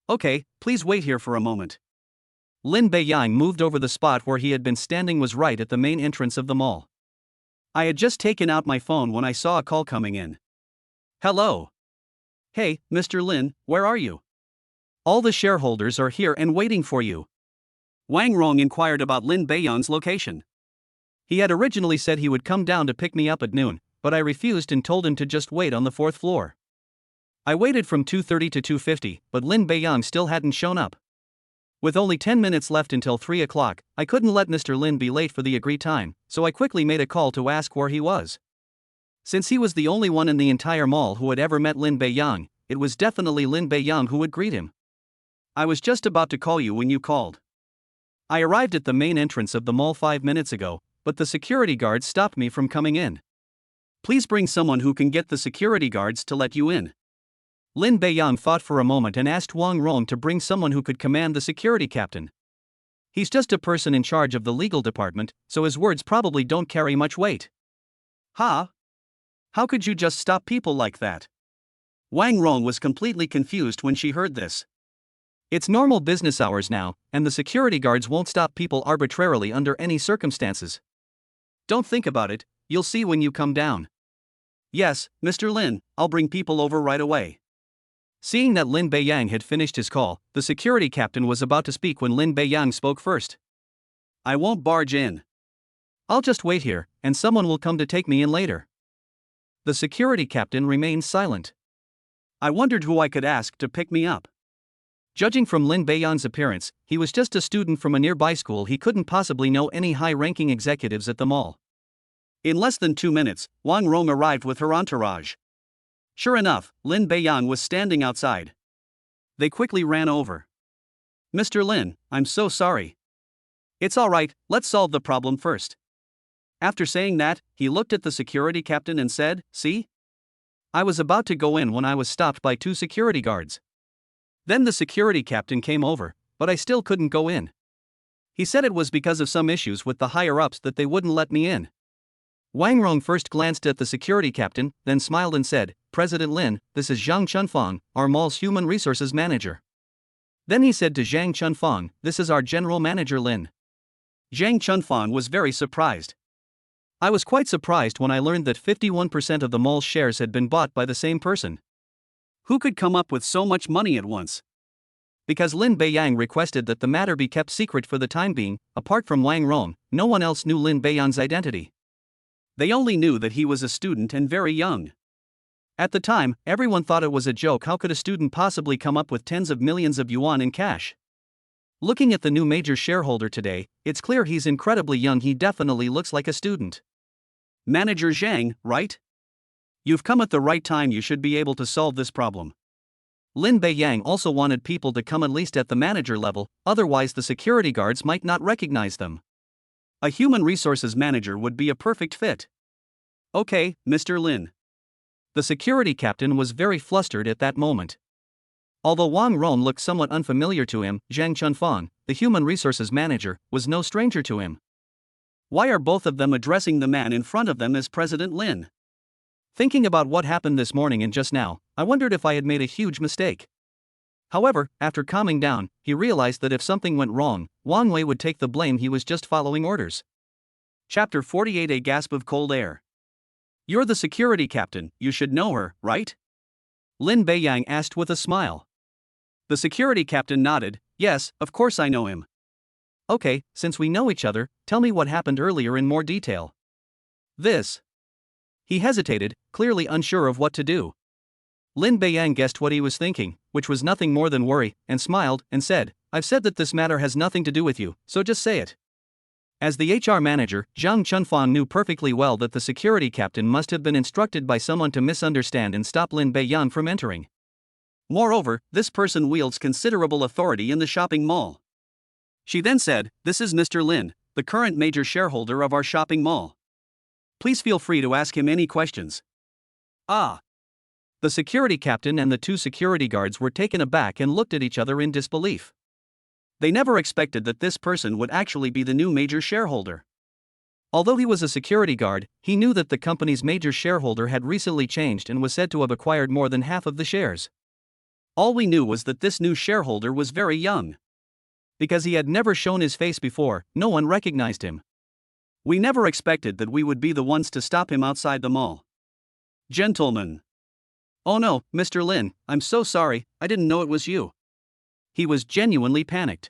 "Okay, please wait here for a moment." Lin Beiyang moved over. The spot where he had been standing was right at the main entrance of the mall. I had just taken out my phone when I saw a call coming in. "Hello. Hey, Mr. Lin, where are you? All the shareholders are here and waiting for you." Wang Rong inquired about Lin Beiyang's location. He had originally said he would come down to pick me up at noon, but I refused and told him to just wait on the 4th floor. I waited from 2:30 to 2:50, but Lin Beiyang still hadn't shown up. With only 10 minutes left until 3 o'clock, I couldn't let Mr. Lin be late for the agreed time, so I quickly made a call to ask where he was. Since he was the only one in the entire mall who had ever met Lin Beiyang, it was definitely Lin Beiyang who would greet him. "I was just about to call you when you called. I arrived at the main entrance of the mall 5 minutes ago, but the security guards stopped me from coming in. Please bring someone who can get the security guards to let you in." Lin Beiyang thought for a moment and asked Wang Rong to bring someone who could command the security captain. He's just a person in charge of the legal department, so his words probably don't carry much weight. "Huh? How could you just stop people like that?" Wang Rong was completely confused when she heard this. It's normal business hours now, and the security guards won't stop people arbitrarily under any circumstances. "Don't think about it, you'll see when you come down." "Yes, Mr. Lin, I'll bring people over right away." Seeing that Lin Beiyang had finished his call, the security captain was about to speak when Lin Beiyang spoke first. "I won't barge in. I'll just wait here, and someone will come to take me in later." The security captain remained silent. I wondered who I could ask to pick me up. Judging from Lin Beiyang's appearance, he was just a student from a nearby school. He couldn't possibly know any high-ranking executives at the mall. In less than 2 minutes, Wang Rong arrived with her entourage. Sure enough, Lin Beiyang was standing outside. They quickly ran over. "Mr. Lin, I'm so sorry. It's alright, let's solve the problem first. After saying that, he looked at the security captain and said, "See? I was about to go in when I was stopped by 2 security guards. Then the security captain came over, but I still couldn't go in. He said it was because of some issues with the higher-ups that they wouldn't let me in." Wang Rong first glanced at the security captain, then smiled and said, "President Lin, this is Zhang Chunfang, our mall's human resources manager." Then he said to Zhang Chunfang, "This is our general manager Lin." Zhang Chunfang was very surprised. I was quite surprised when I learned that 51% of the mall's shares had been bought by the same person. Who could come up with so much money at once? Because Lin Beiyang requested that the matter be kept secret for the time being, apart from Wang Rong, no one else knew Lin Beiyang's identity. They only knew that he was a student and very young. At the time, everyone thought it was a joke. How could a student possibly come up with tens of millions of yuan in cash? Looking at the new major shareholder today, it's clear he's incredibly young. He definitely looks like a student. Manager Zhang, right? You've come at the right time. You should be able to solve this problem. Lin Beiyang also wanted people to come at least at the manager level, otherwise the security guards might not recognize them. A human resources manager would be a perfect fit. Okay, Mr. Lin. The security captain was very flustered at that moment. Although Wang Rong looked somewhat unfamiliar to him, Zhang Chunfang, the human resources manager, was no stranger to him. Why are both of them addressing the man in front of them as President Lin? Thinking about what happened this morning and just now, I wondered if I had made a huge mistake. However, after calming down, he realized that if something went wrong, Wang Wei would take the blame. He was just following orders. Chapter 48. A gasp of cold air. You're the security captain, you should know her, right? Lin Beiyang asked with a smile. The security captain nodded. Yes, of course I know him. Okay, since we know each other, tell me what happened earlier in more detail. This. He hesitated, clearly unsure of what to do. Lin Beiyang guessed what he was thinking, which was nothing more than worry, and smiled, and said, I've said that this matter has nothing to do with you, so just say it. As the HR manager, Zhang Chunfang knew perfectly well that the security captain must have been instructed by someone to misunderstand and stop Lin Beiyang from entering. Moreover, this person wields considerable authority in the shopping mall. She then said, This is Mr. Lin, the current major shareholder of our shopping mall. Please feel free to ask him any questions. Ah. The security captain and the 2 security guards were taken aback and looked at each other in disbelief. They never expected that this person would actually be the new major shareholder. Although he was a security guard, he knew that the company's major shareholder had recently changed and was said to have acquired more than half of the shares. All we knew was that this new shareholder was very young. Because he had never shown his face before, no one recognized him. We never expected that we would be the ones to stop him outside the mall. Gentlemen. Oh no, Mr. Lin, I'm so sorry, I didn't know it was you. He was genuinely panicked.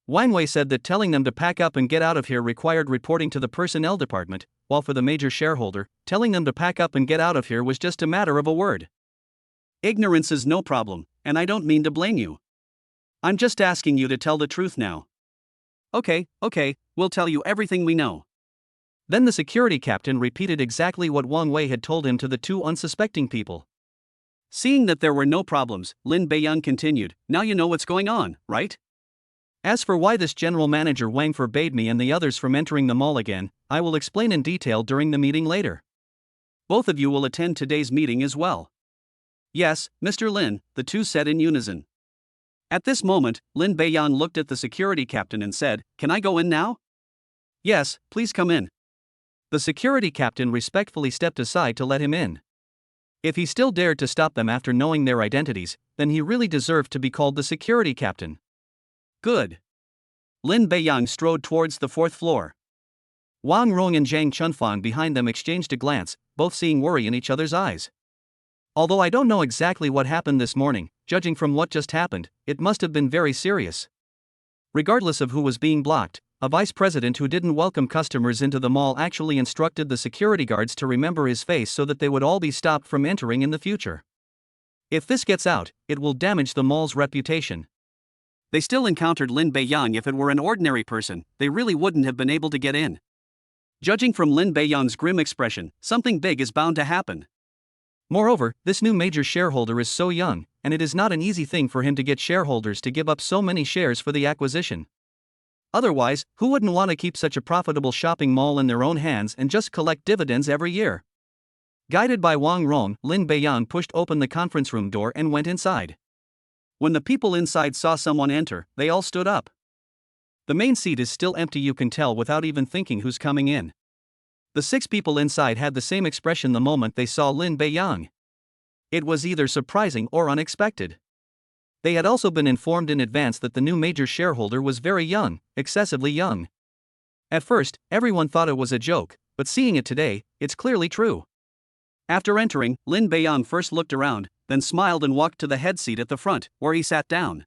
Wang Wei said that telling them to pack up and get out of here required reporting to the personnel department, while for the major shareholder, telling them to pack up and get out of here was just a matter of a word. Ignorance is no problem, and I don't mean to blame you. I'm just asking you to tell the truth now. Okay, we'll tell you everything we know. Then the security captain repeated exactly what Wang Wei had told him to the 2 unsuspecting people. Seeing that there were no problems, Lin Beiyang continued, Now you know what's going on, right? As for why this general manager Wang forbade me and the others from entering the mall again, I will explain in detail during the meeting later. Both of you will attend today's meeting as well. Yes, Mr. Lin, the 2 said in unison. At this moment, Lin Beiyang looked at the security captain and said, Can I go in now? Yes, please come in. The security captain respectfully stepped aside to let him in. If he still dared to stop them after knowing their identities, then he really deserved to be called the security captain. Good. Lin Beiyang strode towards the 4th floor. Wang Rong and Zhang Chunfang behind them exchanged a glance, both seeing worry in each other's eyes. Although I don't know exactly what happened this morning, judging from what just happened, it must have been very serious. Regardless of who was being blocked, a vice president who didn't welcome customers into the mall actually instructed the security guards to remember his face so that they would all be stopped from entering in the future. If this gets out, it will damage the mall's reputation. They still encountered Lin Beiyang. If it were an ordinary person, they really wouldn't have been able to get in. Judging from Lin Beiyang's grim expression, something big is bound to happen. Moreover, this new major shareholder is so young, and it is not an easy thing for him to get shareholders to give up so many shares for the acquisition. Otherwise, who wouldn't want to keep such a profitable shopping mall in their own hands and just collect dividends every year? Guided by Wang Rong, Lin Beiyan pushed open the conference room door and went inside. When the people inside saw someone enter, they all stood up. The main seat is still empty, you can tell without even thinking who's coming in. The 6 people inside had the same expression the moment they saw Lin Beiyan. It was either surprising or unexpected. They had also been informed in advance that the new major shareholder was very young, excessively young. At first, everyone thought it was a joke, but seeing it today, it's clearly true. After entering, Lin Beiyan first looked around, then smiled and walked to the head seat at the front, where he sat down.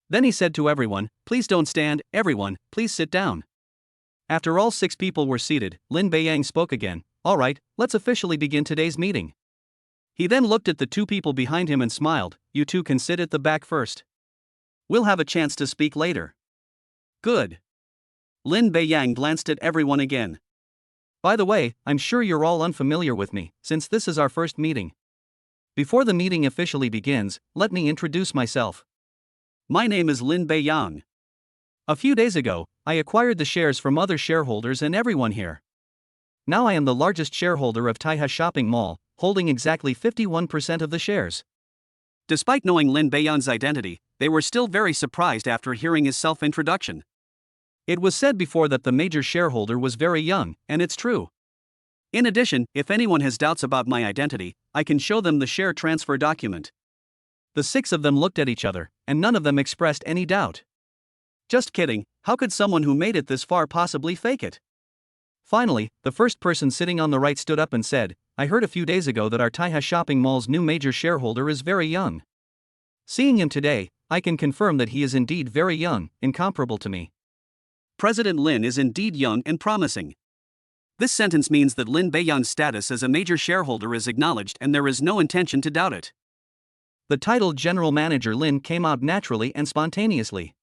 Then he said to everyone, "Please don't stand, everyone, please sit down." After all 6 people were seated, Lin Beiyan spoke again. "All right, let's officially begin today's meeting." He then looked at the 2 people behind him and smiled. "You 2 can sit at the back first. We'll have a chance to speak later." "Good." Lin Beiyan glanced at everyone again. "By the way, I'm sure you're all unfamiliar with me, since this is our first meeting. Before the meeting officially begins, let me introduce myself. My name is Lin Beiyan. A few days ago, I acquired the shares from other shareholders and everyone here. Now I am the largest shareholder of Taihe Shopping Mall, holding exactly 51% of the shares." Despite knowing Lin Beiyan's identity, they were still very surprised after hearing his self-introduction. It was said before that the major shareholder was very young, and it's true. In addition, if anyone has doubts about my identity, I can show them the share transfer document. The 6 of them looked at each other, and none of them expressed any doubt. Just kidding, how could someone who made it this far possibly fake it? Finally, the first person sitting on the right stood up and said, "I heard a few days ago that our Taihe Shopping Mall's new major shareholder is very young. Seeing him today, I can confirm that he is indeed very young, incomparable to me. President Lin is indeed young and promising." This sentence means that Lin Beiyan's status as a major shareholder is acknowledged and there is no intention to doubt it. The title General Manager Lin came out naturally and spontaneously.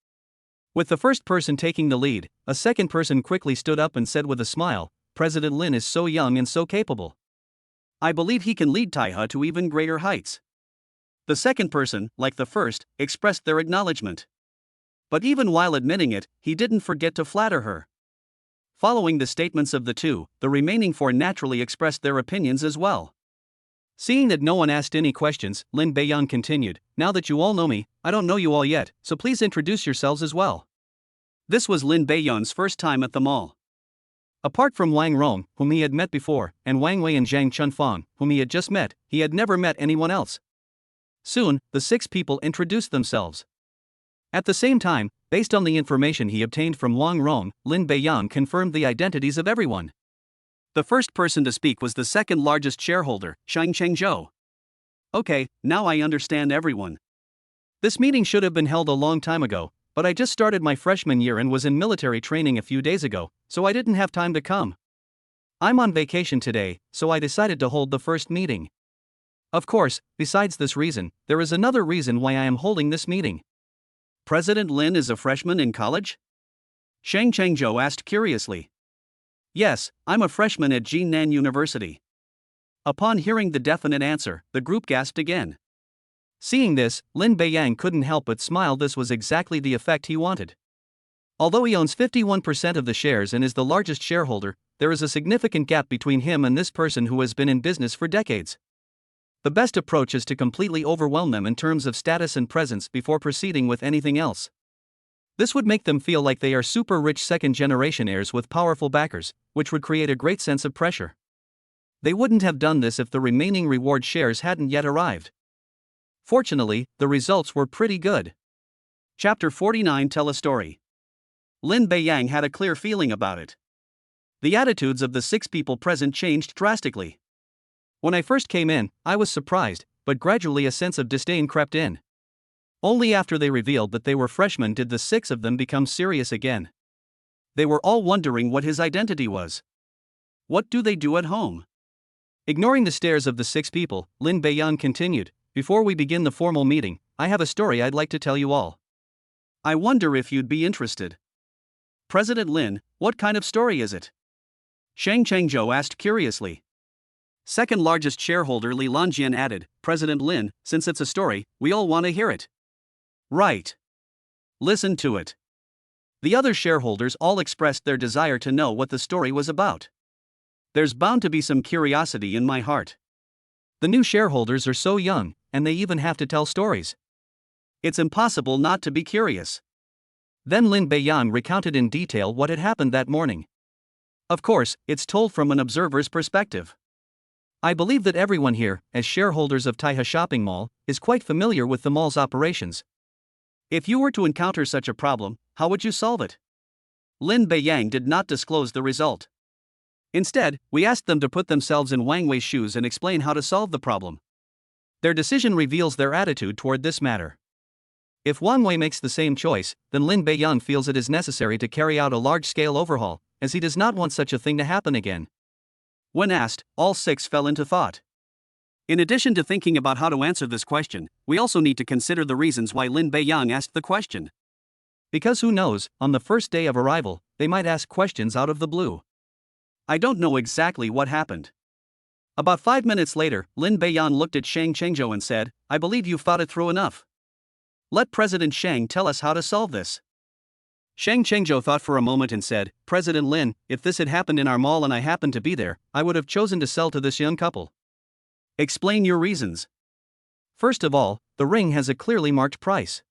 With the first person taking the lead, a second person quickly stood up and said with a smile, "President Lin is so young and so capable. I believe he can lead Taihe to even greater heights." The second person, like the first, expressed their acknowledgement. But even while admitting it, he didn't forget to flatter her. Following the statements of the 2, the remaining 4 naturally expressed their opinions as well. Seeing that no one asked any questions, Lin Beiyan continued, "Now that you all know me, I don't know you all yet, so please introduce yourselves as well." This was Lin Beiyan's first time at the mall. Apart from Wang Rong, whom he had met before, and Wang Wei and Zhang Chunfang, whom he had just met, he had never met anyone else. Soon, the 6 people introduced themselves. At the same time, based on the information he obtained from Wang Rong, Lin Beiyan confirmed the identities of everyone. The first person to speak was the second largest shareholder, Shang Chengzhou. "Okay, now I understand everyone. This meeting should have been held a long time ago, but I just started my freshman year and was in military training a few days ago, so I didn't have time to come. I'm on vacation today, so I decided to hold the first meeting. Of course, besides this reason, there is another reason why I am holding this meeting." "President Lin is a freshman in college?" Shang Chengzhou asked curiously. "Yes, I'm a freshman at Jinan University." Upon hearing the definite answer, the group gasped again. Seeing this, Lin Beiyan couldn't help but smile. This was exactly the effect he wanted. Although he owns 51% of the shares and is the largest shareholder, there is a significant gap between him and this person who has been in business for decades. The best approach is to completely overwhelm them in terms of status and presence before proceeding with anything else. This would make them feel like they are super rich second-generation heirs with powerful backers, which would create a great sense of pressure. They wouldn't have done this if the remaining reward shares hadn't yet arrived. Fortunately, the results were pretty good. Chapter 49 Tell a Story. Lin Beiyan had a clear feeling about it. The attitudes of the 6 people present changed drastically. When I first came in, I was surprised, but gradually a sense of disdain crept in. Only after they revealed that they were freshmen did the 6 of them become serious again. They were all wondering what his identity was. What do they do at home? Ignoring the stares of the 6 people, Lin Beiyan continued, "Before we begin the formal meeting, I have a story I'd like to tell you all. I wonder if you'd be interested." "President Lin, what kind of story is it?" Shang Chengzhou asked curiously. Second largest shareholder Li Lonjian added, "President Lin, since it's a story, we all want to hear it." "Right. Listen to it." The other shareholders all expressed their desire to know what the story was about. There's bound to be some curiosity in my heart. The new shareholders are so young, and they even have to tell stories. It's impossible not to be curious. Then Lin Beiyang recounted in detail what had happened that morning. Of course, it's told from an observer's perspective. I believe that everyone here, as shareholders of Taihe Shopping Mall, is quite familiar with the mall's operations. If you were to encounter such a problem, how would you solve it? Lin Beiyang did not disclose the result. Instead, we asked them to put themselves in Wang Wei's shoes and explain how to solve the problem. Their decision reveals their attitude toward this matter. If Wang Wei makes the same choice, then Lin Beiyang feels it is necessary to carry out a large-scale overhaul, as he does not want such a thing to happen again. When asked, all six fell into thought. In addition to thinking about how to answer this question, we also need to consider the reasons why Lin Beiyang asked the question. Because who knows, on the first day of arrival, they might ask questions out of the blue. I don't know exactly what happened. About 5 minutes later, Lin Beiyang looked at Shang Chengzhou and said, I believe you've thought it through enough. Let President Shang tell us how to solve this. Shang Chengzhou thought for a moment and said, President Lin, if this had happened in our mall and I happened to be there, I would have chosen to sell to this young couple. Explain your reasons. First of all, the ring has a clearly marked price.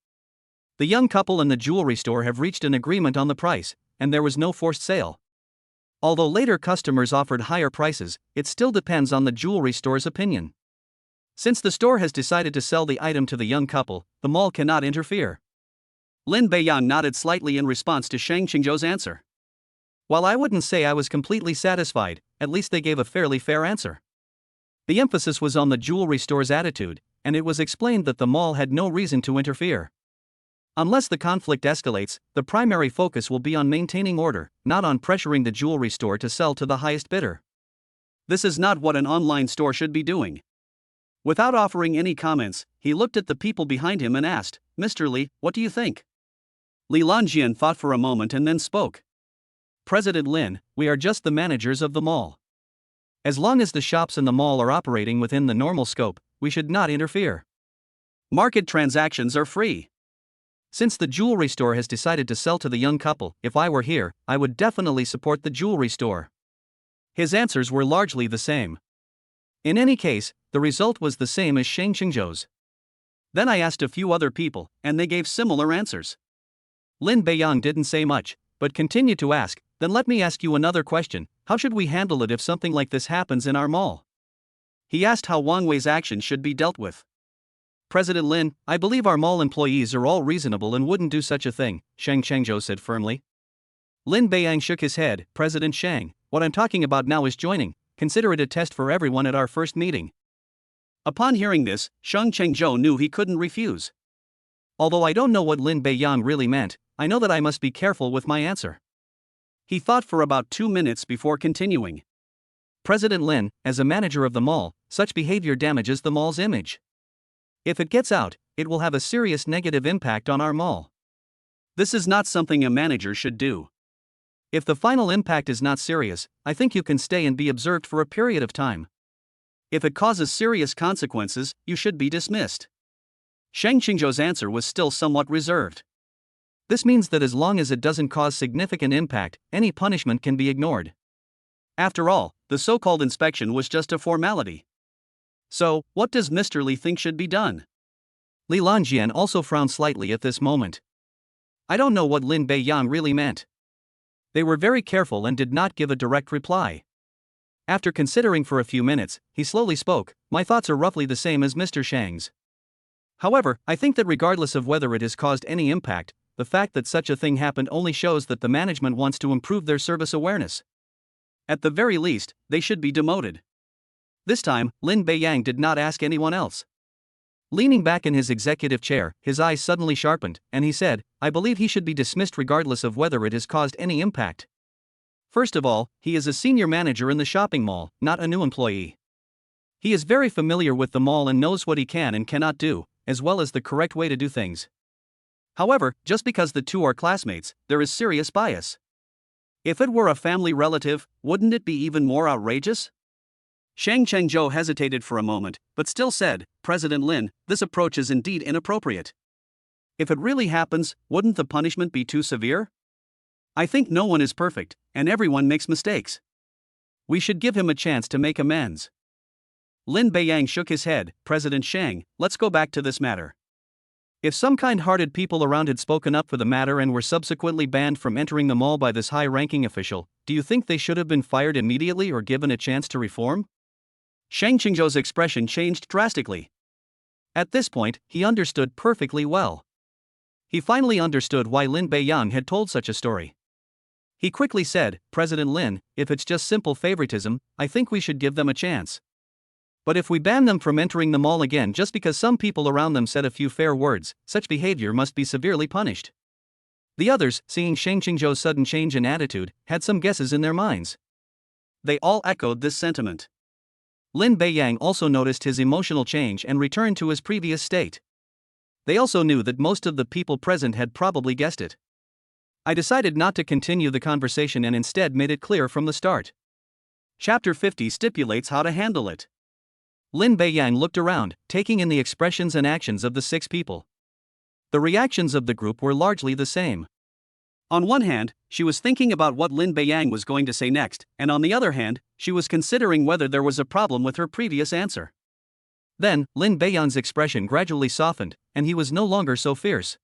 The young couple and the jewelry store have reached an agreement on the price, and there was no forced sale. Although later customers offered higher prices, it still depends on the jewelry store's opinion. Since the store has decided to sell the item to the young couple, the mall cannot interfere. Lin Beiyang nodded slightly in response to Shang Chengzhou's answer. While I wouldn't say I was completely satisfied, at least they gave a fairly fair answer. The emphasis was on the jewelry store's attitude, and it was explained that the mall had no reason to interfere. Unless the conflict escalates, the primary focus will be on maintaining order, not on pressuring the jewelry store to sell to the highest bidder. This is not what an online store should be doing. Without offering any comments, he looked at the people behind him and asked, Mr. Li, what do you think? Li Lanjian thought for a moment and then spoke. President Lin, we are just the managers of the mall. As long as the shops in the mall are operating within the normal scope, we should not interfere. Market transactions are free. Since the jewelry store has decided to sell to the young couple, if I were here, I would definitely support the jewelry store. His answers were largely the same. In any case, the result was the same as Shang Chengzhou's. Then I asked a few other people, and they gave similar answers. Lin Beiyang didn't say much, but continued to ask, then let me ask you another question, how should we handle it if something like this happens in our mall? He asked how Wang Wei's action should be dealt with. President Lin, I believe our mall employees are all reasonable and wouldn't do such a thing, Shang Chengzhou said firmly. Lin Beiyang shook his head, President Shang, what I'm talking about now is joining, consider it a test for everyone at our first meeting. Upon hearing this, Shang Chengzhou knew he couldn't refuse. Although I don't know what Lin Beiyang really meant, I know that I must be careful with my answer. He thought for about 2 minutes before continuing. President Lin, as a manager of the mall, such behavior damages the mall's image. If it gets out, it will have a serious negative impact on our mall. This is not something a manager should do. If the final impact is not serious, I think you can stay and be observed for a period of time. If it causes serious consequences, you should be dismissed. Shang Chengzhou's answer was still somewhat reserved. This means that as long as it doesn't cause significant impact, any punishment can be ignored. After all, the so-called inspection was just a formality. So, what does Mr. Li think should be done? Li Lanjian also frowned slightly at this moment. I don't know what Lin Beiyang really meant. They were very careful and did not give a direct reply. After considering for a few minutes, he slowly spoke, my thoughts are roughly the same as Mr. Shang's. However, I think that regardless of whether it has caused any impact, the fact that such a thing happened only shows that the management wants to improve their service awareness. At the very least, they should be demoted. This time, Lin Beiyang did not ask anyone else. Leaning back in his executive chair, his eyes suddenly sharpened, and he said, I believe he should be dismissed regardless of whether it has caused any impact. First of all, he is a senior manager in the shopping mall, not a new employee. He is very familiar with the mall and knows what he can and cannot do, as well as the correct way to do things. However, just because the two are classmates, there is serious bias. If it were a family relative, wouldn't it be even more outrageous? Shang Chengzhou hesitated for a moment, but still said, President Lin, this approach is indeed inappropriate. If it really happens, wouldn't the punishment be too severe? I think no one is perfect, and everyone makes mistakes. We should give him a chance to make amends. Lin Beiyang shook his head. President Shang, let's go back to this matter. If some kind-hearted people around had spoken up for the matter and were subsequently banned from entering the mall by this high-ranking official, do you think they should have been fired immediately or given a chance to reform? Shang Qingzhou's expression changed drastically. At this point, he understood perfectly well. He finally understood why Lin Beiyang had told such a story. He quickly said, President Lin, if it's just simple favoritism, I think we should give them a chance. But if we ban them from entering the mall again just because some people around them said a few fair words, such behavior must be severely punished. The others, seeing Shang Qingzhou's sudden change in attitude, had some guesses in their minds. They all echoed this sentiment. Lin Beiyang also noticed his emotional change and returned to his previous state. They also knew that most of the people present had probably guessed it. I decided not to continue the conversation and instead made it clear from the start. Chapter 50 stipulates how to handle it. Lin Beiyang looked around, taking in the expressions and actions of the 6 people. The reactions of the group were largely the same. On one hand, she was thinking about what Lin Beiyang was going to say next, and on the other hand, she was considering whether there was a problem with her previous answer. Then, Lin Beiyang's expression gradually softened, and he was no longer so fierce.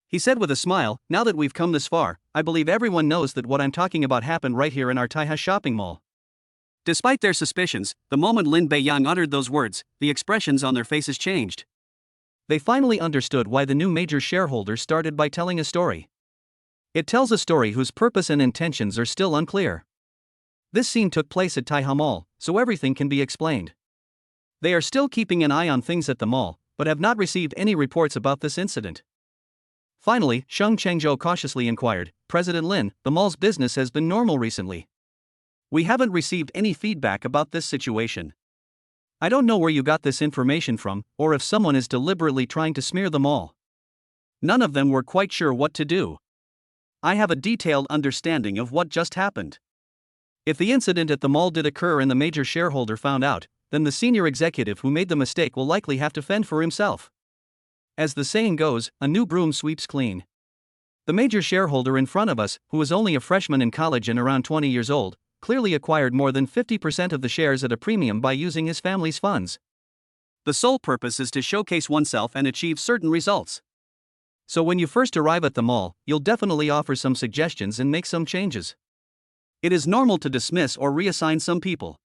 He said with a smile, now that we've come this far, I believe everyone knows that what I'm talking about happened right here in our Taiha shopping mall. Despite their suspicions, the moment Lin Beiyang uttered those words, the expressions on their faces changed. They finally understood why the new major shareholder started by telling a story. It tells a story whose purpose and intentions are still unclear. This scene took place at Taiha Mall, so everything can be explained. They are still keeping an eye on things at the mall, but have not received any reports about this incident. Finally, Shang Qingzhou cautiously inquired, President Lin, the mall's business has been normal recently. We haven't received any feedback about this situation. I don't know where you got this information from, or if someone is deliberately trying to smear the mall. None of them were quite sure what to do. I have a detailed understanding of what just happened. If the incident at the mall did occur and the major shareholder found out, then the senior executive who made the mistake will likely have to fend for himself. As the saying goes, a new broom sweeps clean. The major shareholder in front of us, who was only a freshman in college and around 20 years old, clearly acquired more than 50% of the shares at a premium by using his family's funds. The sole purpose is to showcase oneself and achieve certain results. So when you first arrive at the mall, you'll definitely offer some suggestions and make some changes. It is normal to dismiss or reassign some people.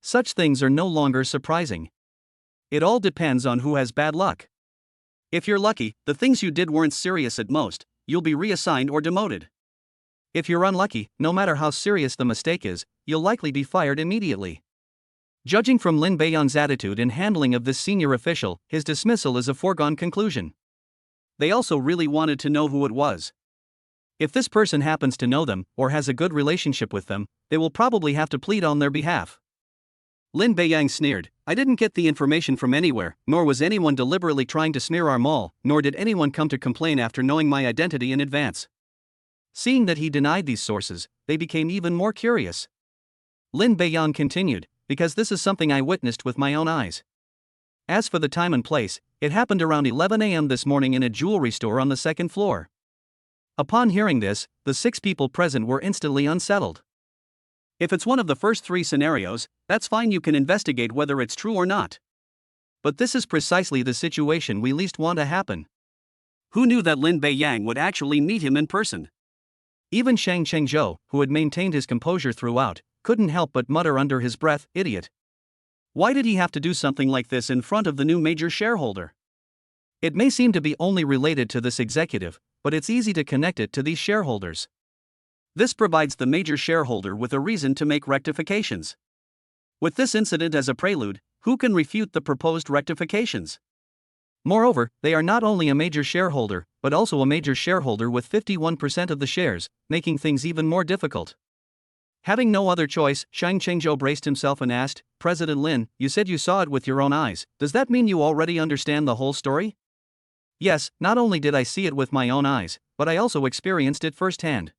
Such things are no longer surprising. It all depends on who has bad luck. If you're lucky, the things you did weren't serious at most, you'll be reassigned or demoted. If you're unlucky, no matter how serious the mistake is, you'll likely be fired immediately. Judging from Lin Beiyang's attitude and handling of this senior official, his dismissal is a foregone conclusion. They also really wanted to know who it was. If this person happens to know them, or has a good relationship with them, they will probably have to plead on their behalf. Lin Beiyang sneered, I didn't get the information from anywhere, nor was anyone deliberately trying to smear our mall, nor did anyone come to complain after knowing my identity in advance. Seeing that he denied these sources, they became even more curious. Lin Beiyang continued, because this is something I witnessed with my own eyes. As for the time and place, it happened around 11 a.m. this morning in a jewelry store on the 2nd floor. Upon hearing this, the 6 people present were instantly unsettled. If it's one of the first 3 scenarios, that's fine, you can investigate whether it's true or not. But this is precisely the situation we least want to happen. Who knew that Lin Beiyang would actually meet him in person? Even Shang Qingzhou, who had maintained his composure throughout, couldn't help but mutter under his breath, idiot. Why did he have to do something like this in front of the new major shareholder? It may seem to be only related to this executive, but it's easy to connect it to these shareholders. This provides the major shareholder with a reason to make rectifications. With this incident as a prelude, who can refute the proposed rectifications? Moreover, they are not only a major shareholder, but also a major shareholder with 51% of the shares, making things even more difficult. Having no other choice, Shang Qingzhou braced himself and asked, President Lin, you said you saw it with your own eyes, does that mean you already understand the whole story? Yes, not only did I see it with my own eyes, but I also experienced it firsthand.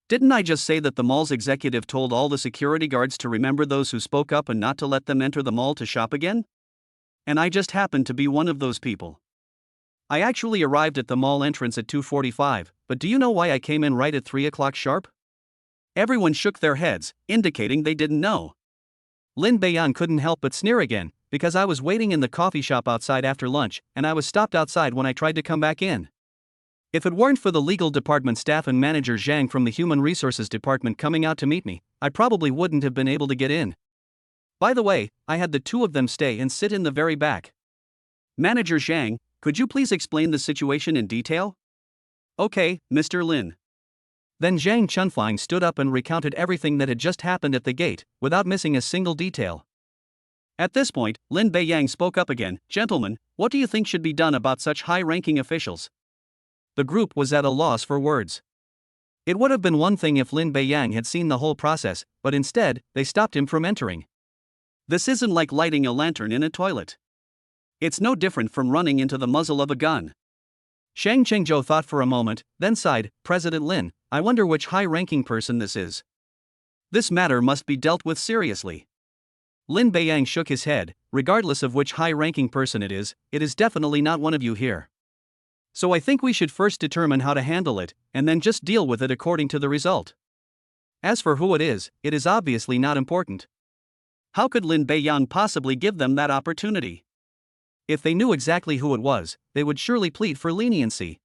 Didn't I just say that the mall's executive told all the security guards to remember those who spoke up and not to let them enter the mall to shop again? And I just happened to be one of those people. I actually arrived at the mall entrance at 2:45, but do you know why I came in right at 3 o'clock sharp? Everyone shook their heads, indicating they didn't know. Lin Beiyang couldn't help but sneer again, because I was waiting in the coffee shop outside after lunch, and I was stopped outside when I tried to come back in. If it weren't for the legal department staff and manager Zhang from the human resources department coming out to meet me, I probably wouldn't have been able to get in. By the way, I had the two of them stay and sit in the very back. Manager Zhang, could you please explain the situation in detail? Okay, Mr. Lin. Then Zhang Chunfang stood up and recounted everything that had just happened at the gate, without missing a single detail. At this point, Lin Beiyang spoke up again. Gentlemen, what do you think should be done about such high-ranking officials? The group was at a loss for words. It would have been one thing if Lin Beiyang had seen the whole process, but instead, they stopped him from entering. This isn't like lighting a lantern in a toilet. It's no different from running into the muzzle of a gun. Shang Chengzhou thought for a moment, then sighed. President Lin, I wonder which high-ranking person this is. This matter must be dealt with seriously. Lin Beiyang shook his head. Regardless of which high-ranking person it is definitely not one of you here. So I think we should first determine how to handle it, and then just deal with it according to the result. As for who it is obviously not important. How could Lin Beiyang possibly give them that opportunity? If they knew exactly who it was, they would surely plead for leniency.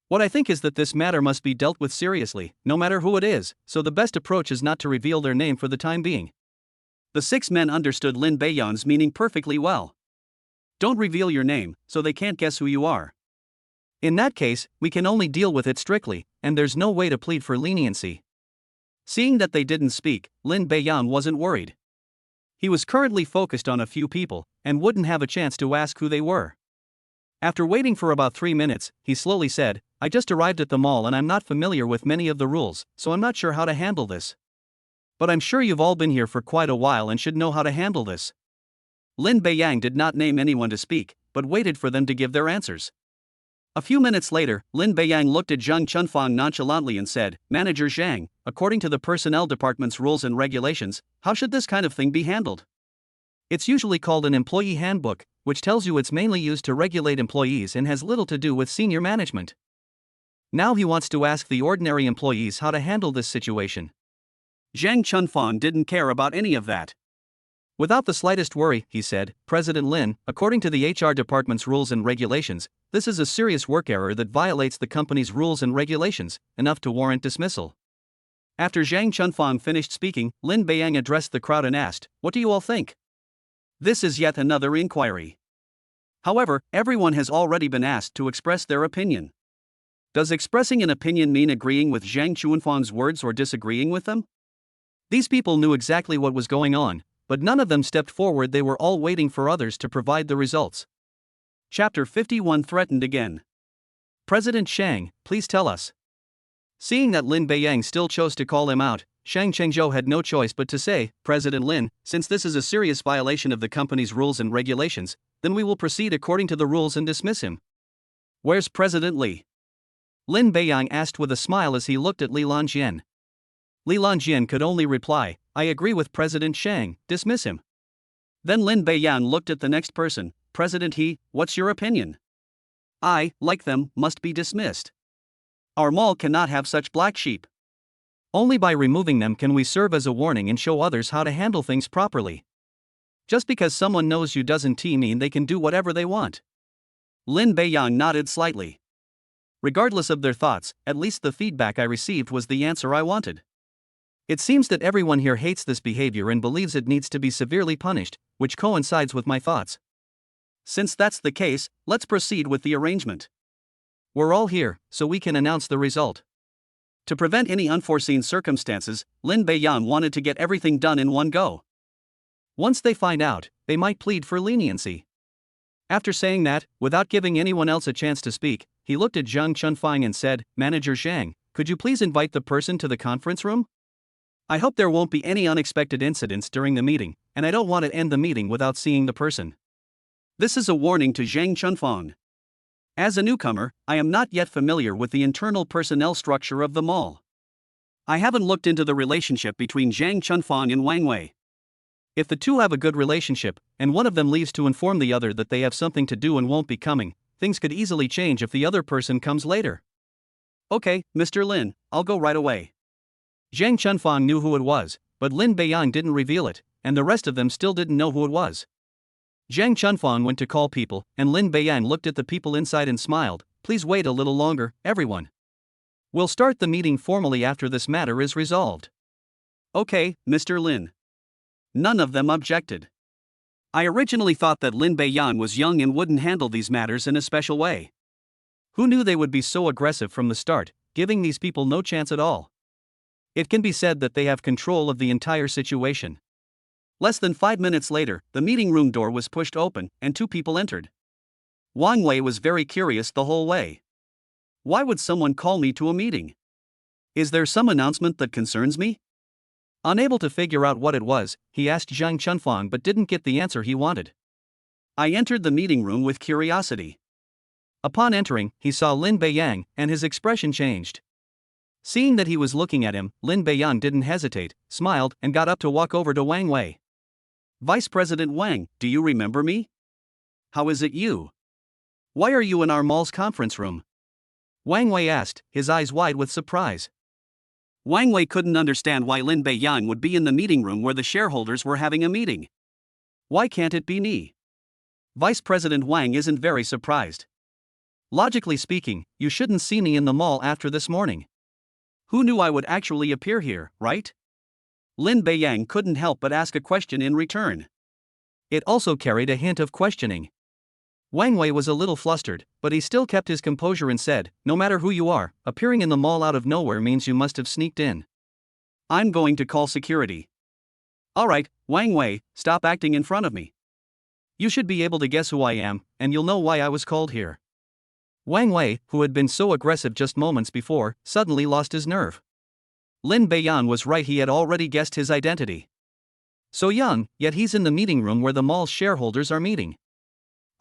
What I think is that this matter must be dealt with seriously, no matter who it is, so the best approach is not to reveal their name for the time being. The 6 men understood Lin Beiyang's meaning perfectly well. Don't reveal your name, so they can't guess who you are. In that case, we can only deal with it strictly, and there's no way to plead for leniency. Seeing that they didn't speak, Lin Beiyang wasn't worried. He was currently focused on a few people, and wouldn't have a chance to ask who they were. After waiting for about 3 minutes, he slowly said, I just arrived at the mall and I'm not familiar with many of the rules, so I'm not sure how to handle this. But I'm sure you've all been here for quite a while and should know how to handle this. Lin Beiyang did not name anyone to speak, but waited for them to give their answers. A few minutes later, Lin Beiyang looked at Zhang Chunfang nonchalantly and said, Manager Zhang, according to the personnel department's rules and regulations, how should this kind of thing be handled? It's usually called an employee handbook, which tells you it's mainly used to regulate employees and has little to do with senior management. Now he wants to ask the ordinary employees how to handle this situation. Zhang Chunfang didn't care about any of that. Without the slightest worry, he said, President Lin, according to the HR department's rules and regulations, this is a serious work error that violates the company's rules and regulations, enough to warrant dismissal. After Zhang Chunfang finished speaking, Lin Beiyang addressed the crowd and asked, What do you all think? This is yet another inquiry. However, everyone has already been asked to express their opinion. Does expressing an opinion mean agreeing with Zhang Chunfang's words or disagreeing with them? These people knew exactly what was going on, but none of them stepped forward. They were all waiting for others to provide the results. Chapter 51 threatened again. President Shang, please tell us. Seeing that Lin Beiyang still chose to call him out, Shang Chengzhou had no choice but to say, President Lin, since this is a serious violation of the company's rules and regulations, then we will proceed according to the rules and dismiss him. Where's President Li? Lin Beiyang asked with a smile as he looked at Li Lanjian. Li Lanjian could only reply, I agree with President Shang, dismiss him. Then Lin Beiyang looked at the next person, President He, what's your opinion? I, like them, must be dismissed. Our mall cannot have such black sheep. Only by removing them can we serve as a warning and show others how to handle things properly. Just because someone knows you doesn't mean they can do whatever they want. Lin Beiyang nodded slightly. Regardless of their thoughts, at least the feedback I received was the answer I wanted. It seems that everyone here hates this behavior and believes it needs to be severely punished, which coincides with my thoughts. Since that's the case, let's proceed with the arrangement. We're all here, so we can announce the result. To prevent any unforeseen circumstances, Lin Beiyang wanted to get everything done in one go. Once they find out, they might plead for leniency. After saying that, without giving anyone else a chance to speak, he looked at Zhang Chunfang and said, Manager Zhang, could you please invite the person to the conference room? I hope there won't be any unexpected incidents during the meeting, and I don't want to end the meeting without seeing the person. This is a warning to Zhang Chunfang. As a newcomer, I am not yet familiar with the internal personnel structure of the mall. I haven't looked into the relationship between Zhang Chunfang and Wang Wei. If the two have a good relationship, and one of them leaves to inform the other that they have something to do and won't be coming, things could easily change if the other person comes later. Okay, Mr. Lin, I'll go right away. Zhang Chunfang knew who it was, but Lin Beiyang didn't reveal it, and the rest of them still didn't know who it was. Zhang Chunfang went to call people, and Lin Beiyang looked at the people inside and smiled. Please wait a little longer, everyone. We'll start the meeting formally after this matter is resolved. Okay, Mr. Lin. None of them objected. I originally thought that Lin Beiyang was young and wouldn't handle these matters in a special way. Who knew they would be so aggressive from the start, giving these people no chance at all? It can be said that they have control of the entire situation. Less than 5 minutes later, the meeting room door was pushed open, and 2 people entered. Wang Wei was very curious the whole way. Why would someone call me to a meeting? Is there some announcement that concerns me? Unable to figure out what it was, he asked Zhang Chunfang but didn't get the answer he wanted. I entered the meeting room with curiosity. Upon entering, he saw Lin Beiyang, and his expression changed. Seeing that he was looking at him, Lin Beiyang didn't hesitate, smiled, and got up to walk over to Wang Wei. Vice President Wang, do you remember me? How is it you? Why are you in our mall's conference room? Wang Wei asked, his eyes wide with surprise. Wang Wei couldn't understand why Lin Beiyang would be in the meeting room where the shareholders were having a meeting. Why can't it be me? Vice President Wang isn't very surprised. Logically speaking, you shouldn't see me in the mall after this morning. Who knew I would actually appear here, right? Lin Beiyang couldn't help but ask a question in return. It also carried a hint of questioning. Wang Wei was a little flustered, but he still kept his composure and said, no matter who you are, appearing in the mall out of nowhere means you must have sneaked in. I'm going to call security. Alright, Wang Wei, stop acting in front of me. You should be able to guess who I am, and you'll know why I was called here. Wang Wei, who had been so aggressive just moments before, suddenly lost his nerve. Lin Beiyang was right, he had already guessed his identity. So young, yet he's in the meeting room where the mall's shareholders are meeting.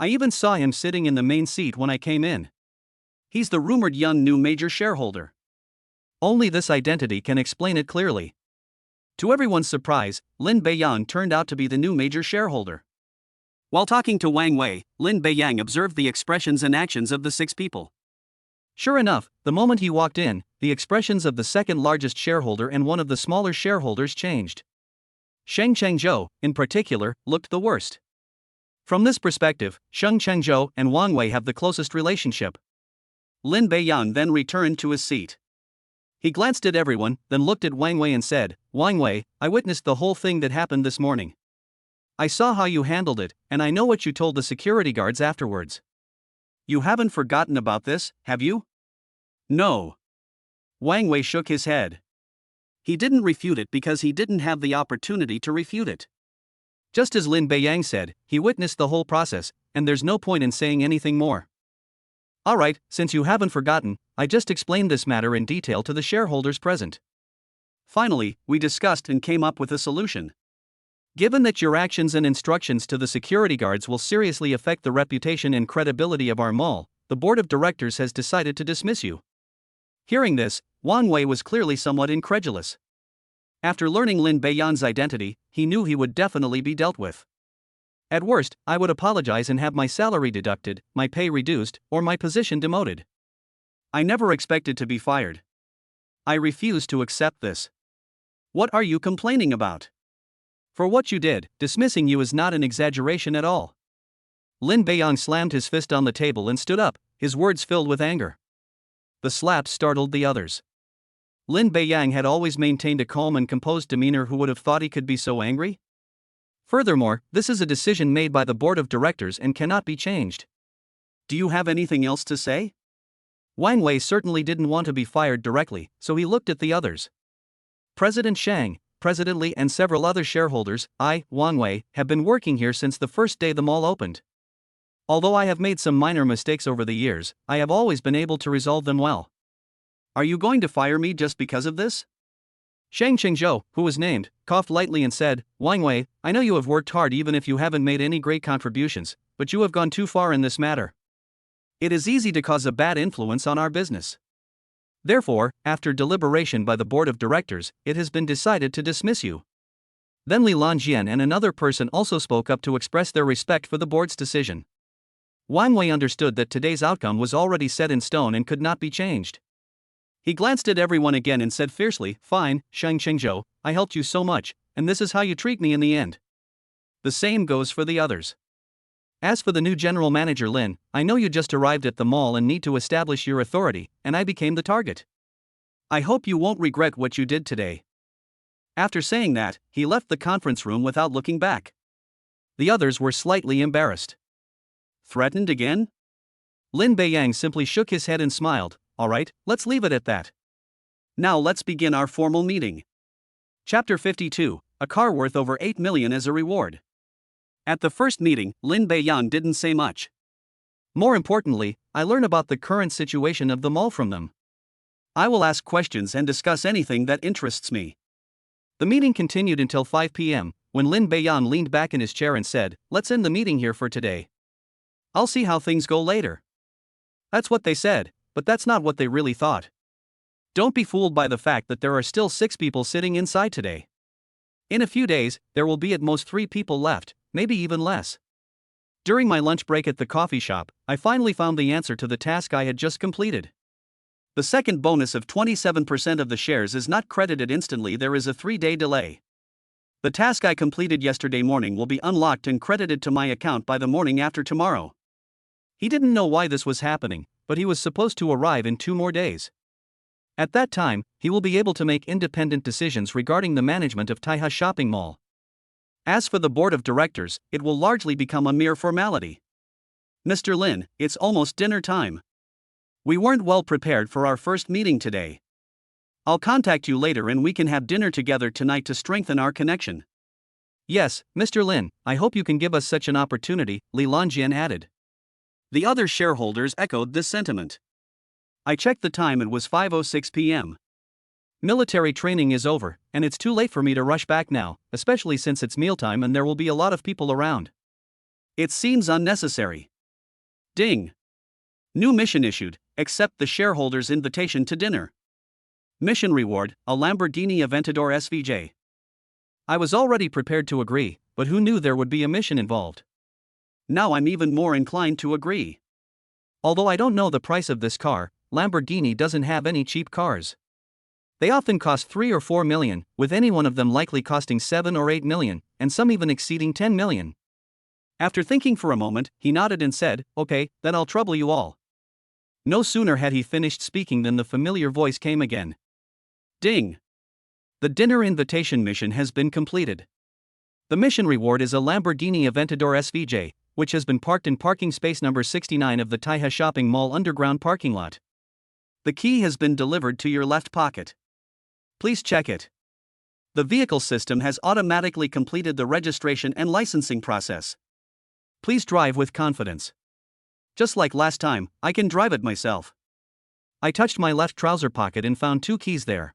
I even saw him sitting in the main seat when I came in. He's the rumored young new major shareholder. Only this identity can explain it clearly. To everyone's surprise, Lin Beiyang turned out to be the new major shareholder. While talking to Wang Wei, Lin Beiyang observed the expressions and actions of the 6 people. Sure enough, the moment he walked in, the expressions of the second largest shareholder and one of the smaller shareholders changed. Sheng Chengzhou, in particular, looked the worst. From this perspective, Sheng Chengzhou and Wang Wei have the closest relationship. Lin Beiyang then returned to his seat. He glanced at everyone, then looked at Wang Wei and said, Wang Wei, I witnessed the whole thing that happened this morning. I saw how you handled it, and I know what you told the security guards afterwards. You haven't forgotten about this, have you? No. Wang Wei shook his head. He didn't refute it because he didn't have the opportunity to refute it. Just as Lin Beiyang said, he witnessed the whole process, and there's no point in saying anything more. Alright, since you haven't forgotten, I just explained this matter in detail to the shareholders present. Finally, we discussed and came up with a solution. Given that your actions and instructions to the security guards will seriously affect the reputation and credibility of our mall, the board of directors has decided to dismiss you. Hearing this, Wang Wei was clearly somewhat incredulous. After learning Lin Beiyang's identity, he knew he would definitely be dealt with. At worst, I would apologize and have my salary deducted, my pay reduced, or my position demoted. I never expected to be fired. I refuse to accept this. What are you complaining about? For what you did, dismissing you is not an exaggeration at all. Lin Beiyang slammed his fist on the table and stood up, his words filled with anger. The slap startled the others. Lin Beiyang had always maintained a calm and composed demeanor. Who would have thought he could be so angry? Furthermore, this is a decision made by the board of directors and cannot be changed. Do you have anything else to say? Wang Wei certainly didn't want to be fired directly, so he looked at the others. President Shang, President Li and several other shareholders, I, Wang Wei, have been working here since the first day the mall opened. Although I have made some minor mistakes over the years, I have always been able to resolve them well. Are you going to fire me just because of this? Sheng Chengzhou, who was named, coughed lightly and said, Wang Wei, I know you have worked hard even if you haven't made any great contributions, but you have gone too far in this matter. It is easy to cause a bad influence on our business. Therefore, after deliberation by the board of directors, it has been decided to dismiss you. Then Li Lanjian and another person also spoke up to express their respect for the board's decision. Wang Wei understood that today's outcome was already set in stone and could not be changed. He glanced at everyone again and said fiercely, "Fine, Shang Qingzhou, I helped you so much, and this is how you treat me in the end." The same goes for the others. As for the new general manager Lin, I know you just arrived at the mall and need to establish your authority, and I became the target. I hope you won't regret what you did today. After saying that, he left the conference room without looking back. The others were slightly embarrassed. Threatened again? Lin Beiyang simply shook his head and smiled. All right, let's leave it at that. Now let's begin our formal meeting. Chapter 52, a car worth over 8 million as a reward. At the first meeting, Lin Beiyang didn't say much. More importantly, I learn about the current situation of the mall from them. I will ask questions and discuss anything that interests me. The meeting continued until 5 p.m., when Lin Beiyang leaned back in his chair and said, "Let's end the meeting here for today. I'll see how things go later." That's what they said, but that's not what they really thought. Don't be fooled by the fact that there are still 6 people sitting inside today. In a few days, there will be at most 3 people left, maybe even less. During my lunch break at the coffee shop, I finally found the answer to the task I had just completed. The second bonus of 27% of the shares is not credited instantly. There is a 3-day delay. The task I completed yesterday morning will be unlocked and credited to my account by the morning after tomorrow. He didn't know why this was happening, but he was supposed to arrive in 2 more days. At that time, he will be able to make independent decisions regarding the management of Taihe Shopping Mall. As for the board of directors, it will largely become a mere formality. Mr. Lin, it's almost dinner time. We weren't well prepared for our first meeting today. I'll contact you later and we can have dinner together tonight to strengthen our connection. Yes, Mr. Lin, I hope you can give us such an opportunity, Li Lonjian added. The other shareholders echoed this sentiment. I checked the time, it was 5:06 p.m. Military training is over, and it's too late for me to rush back now, especially since it's mealtime and there will be a lot of people around. It seems unnecessary. Ding. New mission issued, accept the shareholders' invitation to dinner. Mission reward, a Lamborghini Aventador SVJ. I was already prepared to agree, but who knew there would be a mission involved? Now I'm even more inclined to agree. Although I don't know the price of this car, Lamborghini doesn't have any cheap cars. They often cost 3 or 4 million, with any one of them likely costing 7 or 8 million, and some even exceeding 10 million. After thinking for a moment, he nodded and said, "Okay, then I'll trouble you all." No sooner had he finished speaking than the familiar voice came again. Ding! The dinner invitation mission has been completed. The mission reward is a Lamborghini Aventador SVJ, which has been parked in parking space number 69 of the Taihe Shopping Mall underground parking lot. The key has been delivered to your left pocket. Please check it. The vehicle system has automatically completed the registration and licensing process. Please drive with confidence. Just like last time, I can drive it myself. I touched my left trouser pocket and found 2 keys there.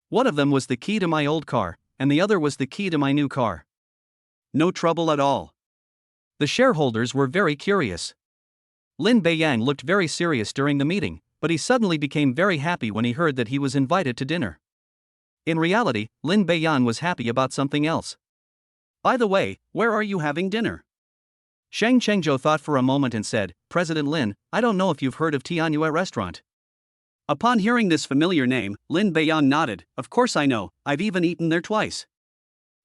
One of them was the key to my old car, and the other was the key to my new car. No trouble at all. The shareholders were very curious. Lin Beiyang looked very serious during the meeting, but he suddenly became very happy when he heard that he was invited to dinner. In reality, Lin Beiyang was happy about something else. By the way, where are you having dinner? Shang Chengzhou thought for a moment and said, "President Lin, I don't know if you've heard of Tianyue Restaurant." Upon hearing this familiar name, Lin Beiyang nodded. "Of course I know, I've even eaten there twice."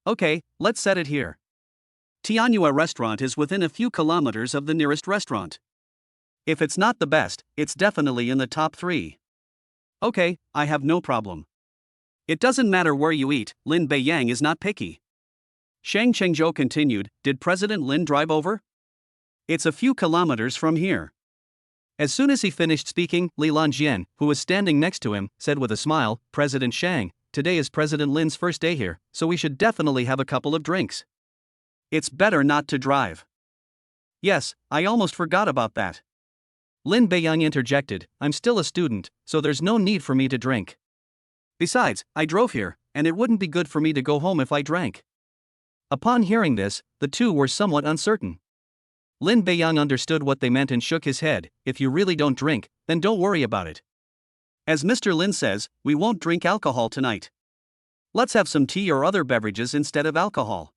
"Okay, let's set it here. Tianyue Restaurant is within a few kilometers of the nearest restaurant. If it's not the best, it's definitely in the top 3. Okay, I have no problem. It doesn't matter where you eat, Lin Beiyang is not picky." Shang Chengzhou continued, "Did President Lin drive over?" "It's a few kilometers from here." As soon as he finished speaking, Li Lonjian, who was standing next to him, said with a smile, "President Shang, today is President Lin's first day here, so we should definitely have a couple of drinks. It's better not to drive." "Yes, I almost forgot about that." Lin Beiyang interjected, "I'm still a student, so there's no need for me to drink. Besides, I drove here, and it wouldn't be good for me to go home if I drank." Upon hearing this, the two were somewhat uncertain. Lin Beiyang understood what they meant and shook his head. "If you really don't drink, then don't worry about it. As Mr. Lin says, we won't drink alcohol tonight. Let's have some tea or other beverages instead of alcohol."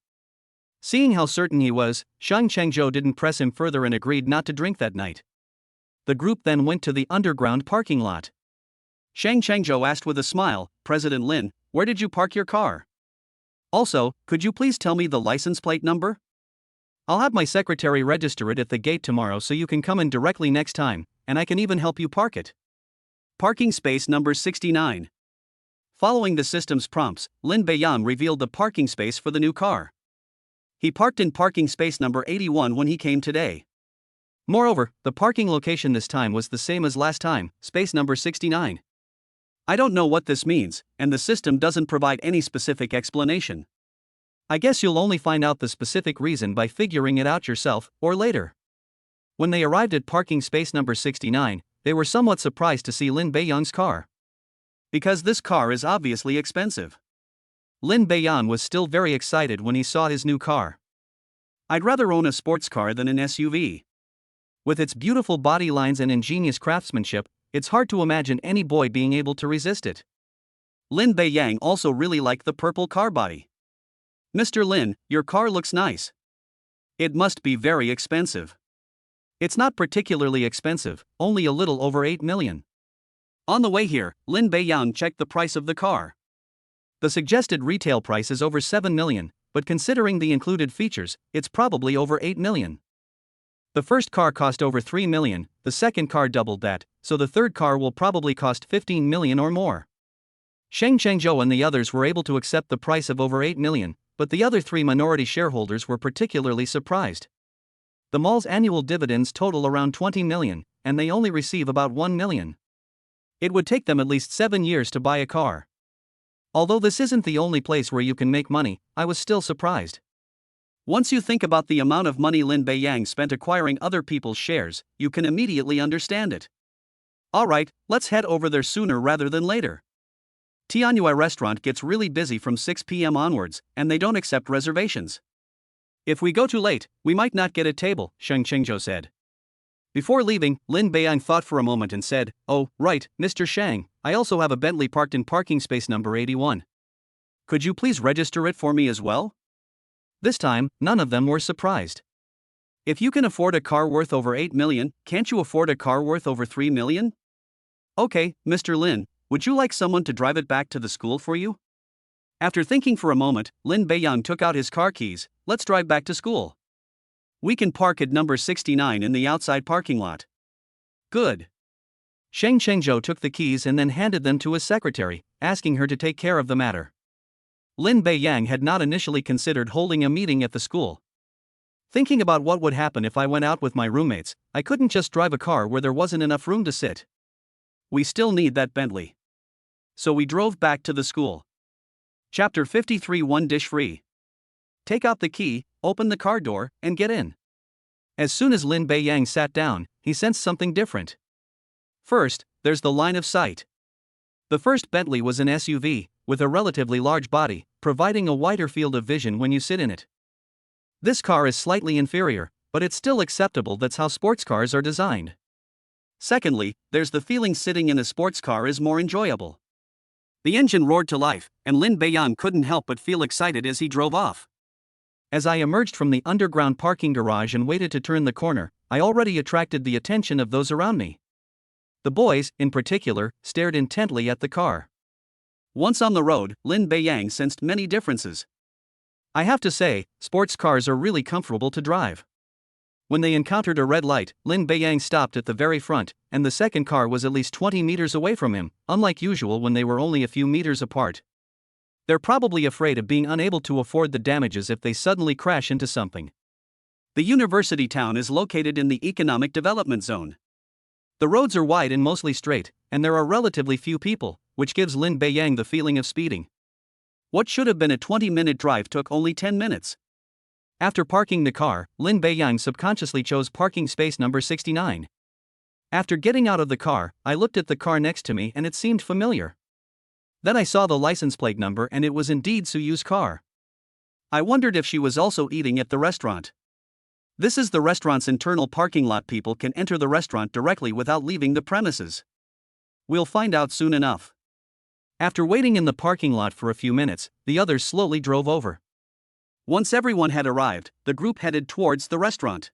Seeing how certain he was, Shang Chengzhou didn't press him further and agreed not to drink that night. The group then went to the underground parking lot. Shang Chengzhou asked with a smile, "President Lin, where did you park your car? Also, could you please tell me the license plate number? I'll have my secretary register it at the gate tomorrow so you can come in directly next time, and I can even help you park it." Parking space number 69. Following the system's prompts, Lin Beiyan revealed the parking space for the new car. He parked in parking space number 81 when he came today. Moreover, the parking location this time was the same as last time, space number 69. I don't know what this means, and the system doesn't provide any specific explanation. I guess you'll only find out the specific reason by figuring it out yourself, or later. When they arrived at parking space number 69, they were somewhat surprised to see Lin Beiyang's car. Because this car is obviously expensive. Lin Beiyan was still very excited when he saw his new car. "I'd rather own a sports car than an SUV. With its beautiful body lines and ingenious craftsmanship, it's hard to imagine any boy being able to resist it." Lin Beiyang also really liked the purple car body. "Mr. Lin, your car looks nice. It must be very expensive." "It's not particularly expensive, only a little over 8 million. On the way here, Lin Beiyang checked the price of the car. The suggested retail price is over 7 million, but considering the included features, it's probably over 8 million. The first car cost over 3 million, the second car doubled that, so the third car will probably cost 15 million or more." Shang Chengzhou and the others were able to accept the price of over 8 million, but the other 3 minority shareholders were particularly surprised. The mall's annual dividends total around 20 million, and they only receive about 1 million. It would take them at least 7 years to buy a car. Although this isn't the only place where you can make money, I was still surprised. Once you think about the amount of money Lin Beiyang spent acquiring other people's shares, you can immediately understand it. Alright, let's head over there sooner rather than later. Tianyue restaurant gets really busy from 6 p.m. onwards, and they don't accept reservations. If we go too late, we might not get a table, Shang Chengzhou said. Before leaving, Lin Beiyang thought for a moment and said, "Oh, right, Mr. Shang, I also have a Bentley parked in parking space number 81. Could you please register it for me as well?" This time, none of them were surprised. If you can afford a car worth over 8 million, can't you afford a car worth over 3 million? Okay, Mr. Lin, would you like someone to drive it back to the school for you? After thinking for a moment, Lin Beiyang took out his car keys. "Let's drive back to school. We can park at number 69 in the outside parking lot." Good. Shang Chengzhou took the keys and then handed them to his secretary, asking her to take care of the matter. Lin Beiyang had not initially considered holding a meeting at the school. Thinking about what would happen if I went out with my roommates, I couldn't just drive a car where there wasn't enough room to sit. We still need that Bentley. So we drove back to the school. Chapter 53. One dish free. Take out the key, open the car door, and get in. As soon as Lin Beiyang sat down, he sensed something different. First, there's the line of sight. The first Bentley was an SUV, with a relatively large body, providing a wider field of vision when you sit in it. This car is slightly inferior, but it's still acceptable. That's how sports cars are designed. Secondly, there's the feeling sitting in a sports car is more enjoyable. The engine roared to life, and Lin Beiyang couldn't help but feel excited as he drove off. As I emerged from the underground parking garage and waited to turn the corner, I already attracted the attention of those around me. The boys, in particular, stared intently at the car. Once on the road, Lin Beiyang sensed many differences. I have to say, sports cars are really comfortable to drive. When they encountered a red light, Lin Beiyang stopped at the very front, and the second car was at least 20 meters away from him, unlike usual when they were only a few meters apart. They're probably afraid of being unable to afford the damages if they suddenly crash into something. The university town is located in the economic development zone. The roads are wide and mostly straight, and there are relatively few people, which gives Lin Beiyang the feeling of speeding. What should have been a 20-minute drive took only 10 minutes. After parking the car, Lin Beiyang subconsciously chose parking space number 69. After getting out of the car, I looked at the car next to me and it seemed familiar. Then I saw the license plate number and it was indeed Suyu's car. I wondered if she was also eating at the restaurant. This is the restaurant's internal parking lot. People can enter the restaurant directly without leaving the premises. We'll find out soon enough. After waiting in the parking lot for a few minutes, the others slowly drove over. Once everyone had arrived, the group headed towards the restaurant.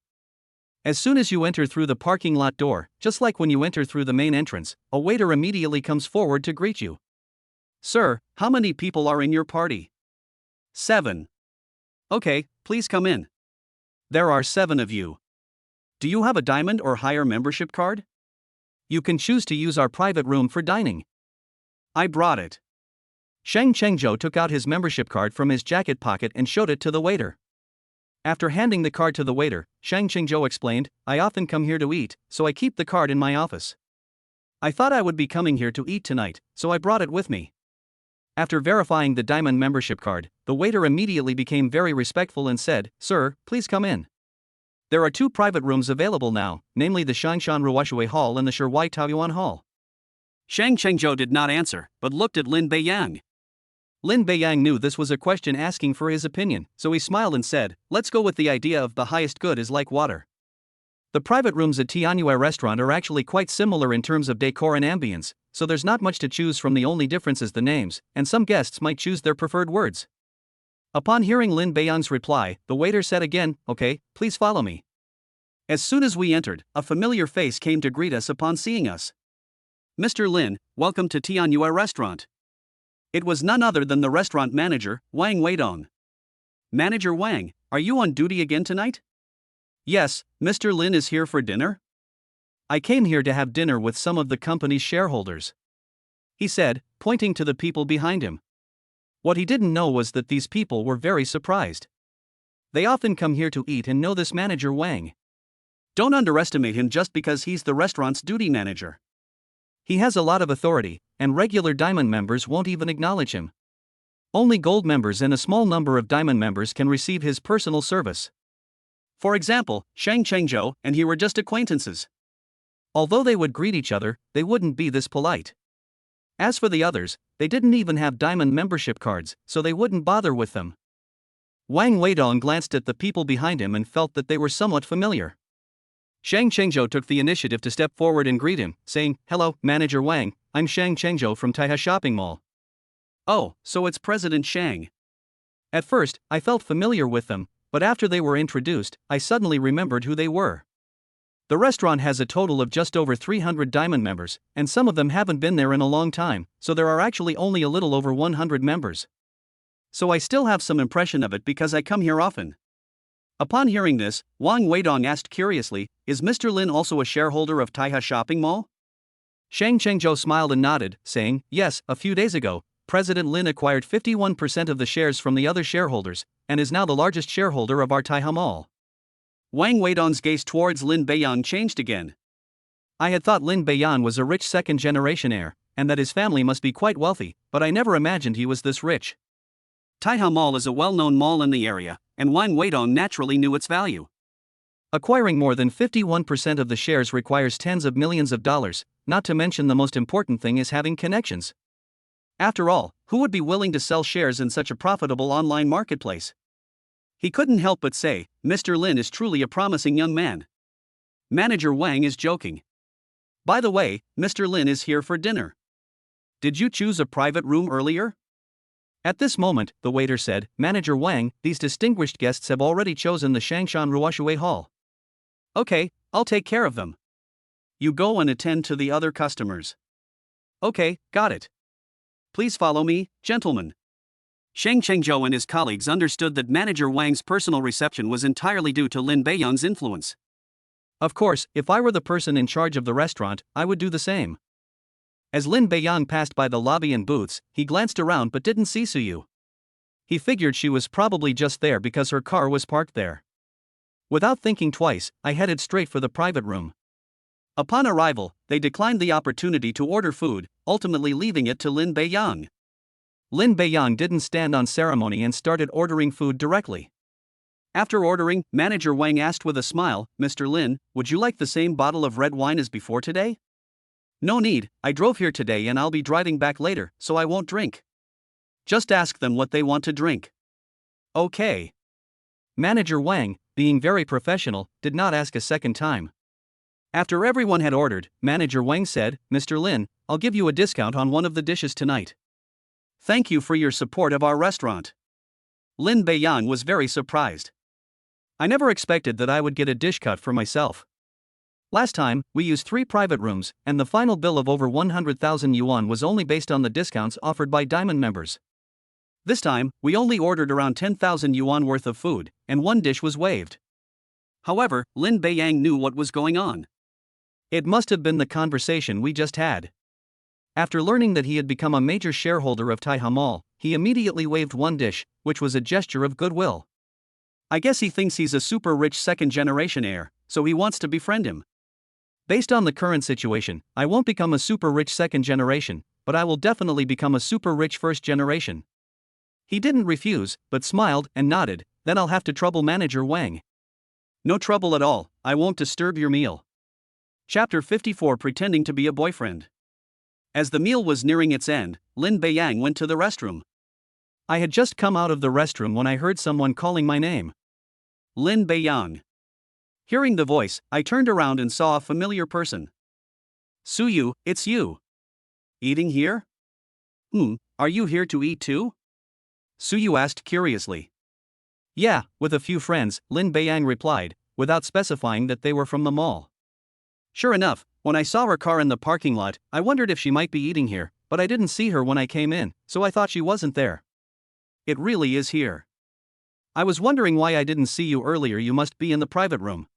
As soon as you enter through the parking lot door, just like when you enter through the main entrance, a waiter immediately comes forward to greet you. Sir, how many people are in your party? 7. Okay, please come in. There are 7 of you. Do you have a diamond or higher membership card? You can choose to use our private room for dining. I brought it. Shang Chengzhou took out his membership card from his jacket pocket and showed it to the waiter. After handing the card to the waiter, Shang Chengzhou explained, I often come here to eat, so I keep the card in my office. I thought I would be coming here to eat tonight, so I brought it with me. After verifying the diamond membership card, the waiter immediately became very respectful and said, Sir, please come in. There are 2 private rooms available now, namely the Shangshan Ruoshui Hall and the Shiwai Taoyuan Hall. Shang Chengzhou did not answer, but looked at Lin Beiyang. Lin Beiyang knew this was a question asking for his opinion, so he smiled and said, let's go with the idea of the highest good is like water. The private rooms at Tianyue restaurant are actually quite similar in terms of decor and ambience, so there's not much to choose from, the only difference is the names, and some guests might choose their preferred words. Upon hearing Lin Beiyang's reply, the waiter said again, okay, please follow me. As soon as we entered, a familiar face came to greet us upon seeing us. Mr. Lin, welcome to Tianyue restaurant. It was none other than the restaurant manager, Wang Weidong. Manager Wang, are you on duty again tonight? Yes, Mr. Lin is here for dinner? I came here to have dinner with some of the company's shareholders, he said, pointing to the people behind him. What he didn't know was that these people were very surprised. They often come here to eat and know this manager Wang. Don't underestimate him just because he's the restaurant's duty manager. He has a lot of authority, and regular diamond members won't even acknowledge him. Only gold members and a small number of diamond members can receive his personal service. For example, Shang Chengzhou and he were just acquaintances. Although they would greet each other, they wouldn't be this polite. As for the others, they didn't even have diamond membership cards, so they wouldn't bother with them. Wang Weidong glanced at the people behind him and felt that they were somewhat familiar. Shang Chengzhou took the initiative to step forward and greet him, saying, Hello, Manager Wang, I'm Shang Chengzhou from Taiha Shopping Mall. Oh, so it's President Shang. At first, I felt familiar with them, but after they were introduced, I suddenly remembered who they were. The restaurant has a total of just over 300 diamond members, and some of them haven't been there in a long time, so there are actually only a little over 100 members. So I still have some impression of it because I come here often. Upon hearing this, Wang Weidong asked curiously, is Mr. Lin also a shareholder of Taiha Shopping Mall? Shang Chengzhou smiled and nodded, saying, yes, a few days ago, President Lin acquired 51% of the shares from the other shareholders, and is now the largest shareholder of our Taiha Mall. Wang Weidong's gaze towards Lin Beiyang changed again. I had thought Lin Beiyang was a rich second-generation heir, and that his family must be quite wealthy, but I never imagined he was this rich. Taiha Mall is a well-known mall in the area, and Wang Weidong naturally knew its value. Acquiring more than 51% of the shares requires tens of millions of dollars, not to mention the most important thing is having connections. After all, who would be willing to sell shares in such a profitable online marketplace? He couldn't help but say, Mr. Lin is truly a promising young man. Manager Wang is joking. By the way, Mr. Lin is here for dinner. Did you choose a private room earlier? At this moment, the waiter said, Manager Wang, these distinguished guests have already chosen the Shangshan Ruoshui Hall. Okay, I'll take care of them. You go and attend to the other customers. Okay, got it. Please follow me, gentlemen. Shang Chengzhou and his colleagues understood that Manager Wang's personal reception was entirely due to Lin Beiyang's influence. Of course, if I were the person in charge of the restaurant, I would do the same. As Lin Beiyang passed by the lobby and booths, he glanced around but didn't see Suyu. He figured she was probably just there because her car was parked there. Without thinking twice, I headed straight for the private room. Upon arrival, they declined the opportunity to order food, ultimately leaving it to Lin Beiyang. Lin Beiyang didn't stand on ceremony and started ordering food directly. After ordering, Manager Wang asked with a smile, Mr. Lin, would you like the same bottle of red wine as before today? No need, I drove here today and I'll be driving back later, so I won't drink. Just ask them what they want to drink. Okay. Manager Wang, being very professional, did not ask a second time. After everyone had ordered, Manager Wang said, Mr. Lin, I'll give you a discount on one of the dishes tonight. Thank you for your support of our restaurant. Lin Beiyang was very surprised. I never expected that I would get a dish cut for myself. Last time, we used 3 private rooms, and the final bill of over 100,000 yuan was only based on the discounts offered by Diamond members. This time, we only ordered around 10,000 yuan worth of food, and 1 dish was waived. However, Lin Beiyang knew what was going on. It must have been the conversation we just had. After learning that he had become a major shareholder of Taiha Mall, he immediately waived 1 dish, which was a gesture of goodwill. I guess he thinks he's a super rich second-generation heir, so he wants to befriend him. Based on the current situation, I won't become a super rich second generation, but I will definitely become a super rich first generation. He didn't refuse, but smiled and nodded. Then I'll have to trouble manager Wang. No trouble at all, I won't disturb your meal. Chapter 54 Pretending to be a boyfriend. As the meal was nearing its end, Lin Beiyang went to the restroom. I had just come out of the restroom when I heard someone calling my name. Lin Beiyang. Hearing the voice, I turned around and saw a familiar person. Suyu, it's you. Eating here? Are you here to eat too? Suyu asked curiously. Yeah, with a few friends, Lin Beiyang replied, without specifying that they were from the mall. Sure enough, when I saw her car in the parking lot, I wondered if she might be eating here, but I didn't see her when I came in, so I thought she wasn't there. It really is here. I was wondering why I didn't see you earlier. You must be in the private room.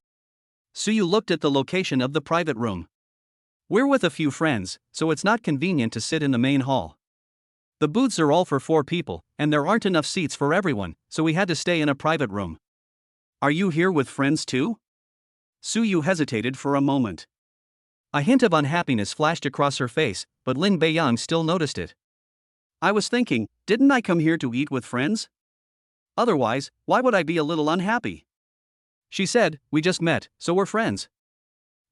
Suyu looked at the location of the private room. We're with a few friends, so it's not convenient to sit in the main hall. The booths are all for 4 people, and there aren't enough seats for everyone, so we had to stay in a private room. Are you here with friends too? Suyu hesitated for a moment. A hint of unhappiness flashed across her face, but Lin Beiyang still noticed it. I was thinking, didn't I come here to eat with friends? Otherwise, why would I be a little unhappy? She said, we just met, so we're friends.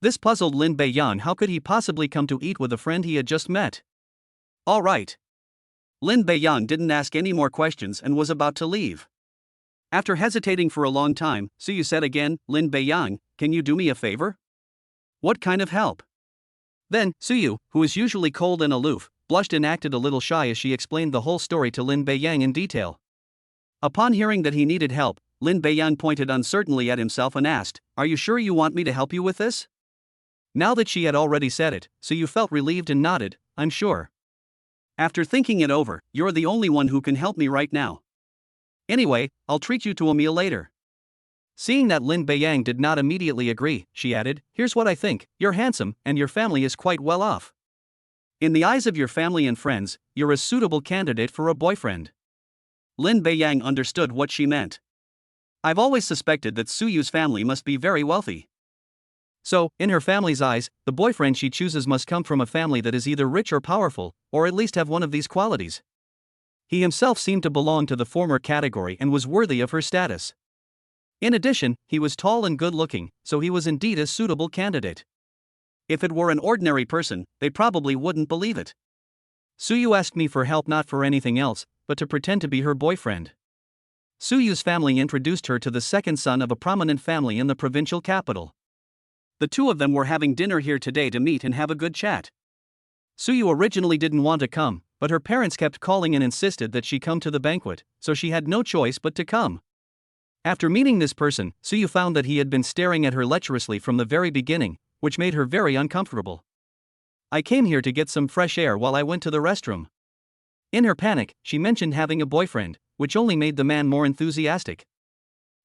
This puzzled Lin Beiyang. How could he possibly come to eat with a friend he had just met? All right. Lin Beiyang didn't ask any more questions and was about to leave. After hesitating for a long time, Suyu said again, Lin Beiyang, can you do me a favor? What kind of help? Then, Suyu, who is usually cold and aloof, blushed and acted a little shy as she explained the whole story to Lin Beiyang in detail. Upon hearing that he needed help, Lin Beiyang pointed uncertainly at himself and asked, are you sure you want me to help you with this? Now that she had already said it, Suyu felt relieved and nodded, I'm sure. After thinking it over, you're the only one who can help me right now. Anyway, I'll treat you to a meal later. Seeing that Lin Beiyang did not immediately agree, she added, here's what I think, you're handsome, and your family is quite well off. In the eyes of your family and friends, you're a suitable candidate for a boyfriend. Lin Beiyang understood what she meant. I've always suspected that Suyu's family must be very wealthy. So, in her family's eyes, the boyfriend she chooses must come from a family that is either rich or powerful, or at least have one of these qualities. He himself seemed to belong to the former category and was worthy of her status. In addition, he was tall and good-looking, so he was indeed a suitable candidate. If it were an ordinary person, they probably wouldn't believe it. Suyu asked me for help, not for anything else, but to pretend to be her boyfriend. Suyu's family introduced her to the second son of a prominent family in the provincial capital. The 2 of them were having dinner here today to meet and have a good chat. Suyu originally didn't want to come, but her parents kept calling and insisted that she come to the banquet, so she had no choice but to come. After meeting this person, Suyu found that he had been staring at her lecherously from the very beginning, which made her very uncomfortable. I came here to get some fresh air while I went to the restroom. In her panic, she mentioned having a boyfriend, which only made the man more enthusiastic.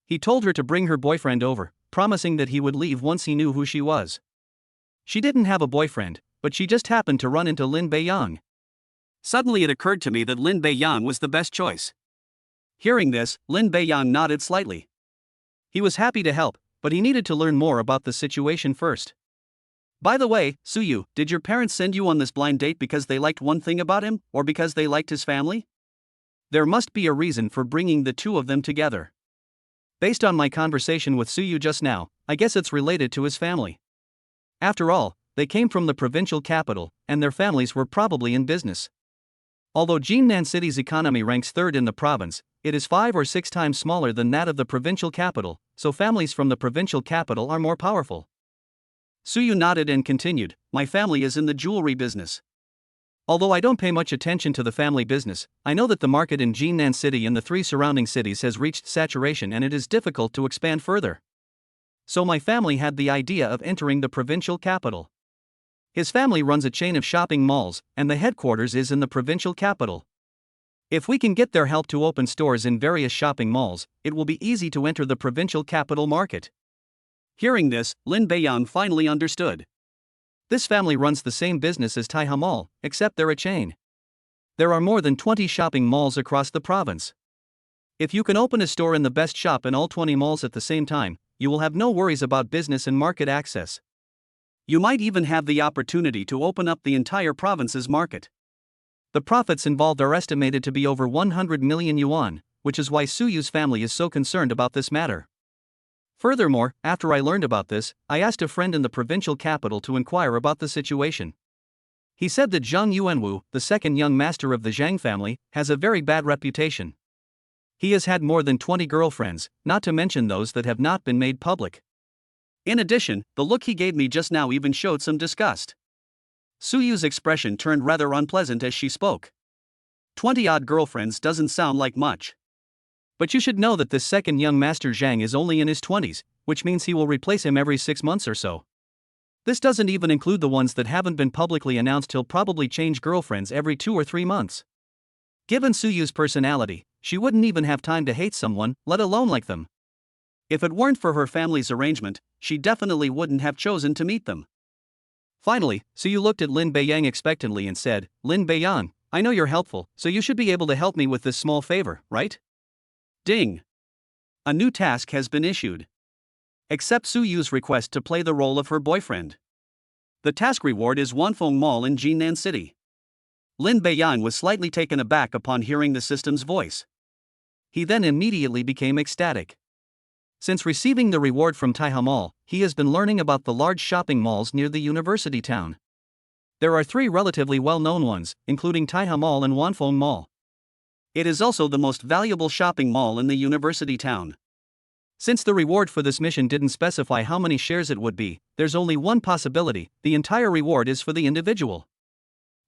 He told her to bring her boyfriend over, promising that he would leave once he knew who she was. She didn't have a boyfriend, but she just happened to run into Lin Beiyang. Suddenly it occurred to me that Lin Beiyang was the best choice. Hearing this, Lin Beiyang nodded slightly. He was happy to help, but he needed to learn more about the situation first. By the way, Suyu, did your parents send you on this blind date because they liked one thing about him, or because they liked his family? There must be a reason for bringing the 2 of them together. Based on my conversation with Suyu just now, I guess it's related to his family. After all, they came from the provincial capital, and their families were probably in business. Although Jinnan City's economy ranks 3rd in the province, it is 5 or 6 times smaller than that of the provincial capital, so families from the provincial capital are more powerful. Suyu nodded and continued, my family is in the jewelry business. Although I don't pay much attention to the family business, I know that the market in Jinan City and the 3 surrounding cities has reached saturation and it is difficult to expand further. So my family had the idea of entering the provincial capital. His family runs a chain of shopping malls, and the headquarters is in the provincial capital. If we can get their help to open stores in various shopping malls, it will be easy to enter the provincial capital market. Hearing this, Lin Beiyang finally understood. This family runs the same business as Taiha Mall, except they're a chain. There are more than 20 shopping malls across the province. If you can open a store in the best shop in all 20 malls at the same time, you will have no worries about business and market access. You might even have the opportunity to open up the entire province's market. The profits involved are estimated to be over 100 million yuan, which is why Su Yu's family is so concerned about this matter. Furthermore, after I learned about this, I asked a friend in the provincial capital to inquire about the situation. He said that Zhang Yuanwu, the second young master of the Zhang family, has a very bad reputation. He has had more than 20 girlfriends, not to mention those that have not been made public. In addition, the look he gave me just now even showed some disgust. Su Yu's expression turned rather unpleasant as she spoke. 20-odd girlfriends doesn't sound like much. But you should know that this second young master Zhang is only in his 20s, which means he will replace him every 6 months or so. This doesn't even include the ones that haven't been publicly announced. He'll probably change girlfriends every 2 or 3 months. Given Su Yu's personality, she wouldn't even have time to hate someone, let alone like them. If it weren't for her family's arrangement, she definitely wouldn't have chosen to meet them. Finally, Su Yu looked at Lin Beiyang expectantly and said, "Lin Beiyang, I know you're helpful, so you should be able to help me with this small favor, right?" Ding! A new task has been issued. Accept Su Yu's request to play the role of her boyfriend. The task reward is Wanfeng Mall in Jinan City. Lin Beiyang was slightly taken aback upon hearing the system's voice. He then immediately became ecstatic. Since receiving the reward from Taiha Mall, he has been learning about the large shopping malls near the university town. There are 3 relatively well-known ones, including Taiha Mall and Wanfeng Mall. It is also the most valuable shopping mall in the university town. Since the reward for this mission didn't specify how many shares it would be, there's only one possibility: the entire reward is for the individual.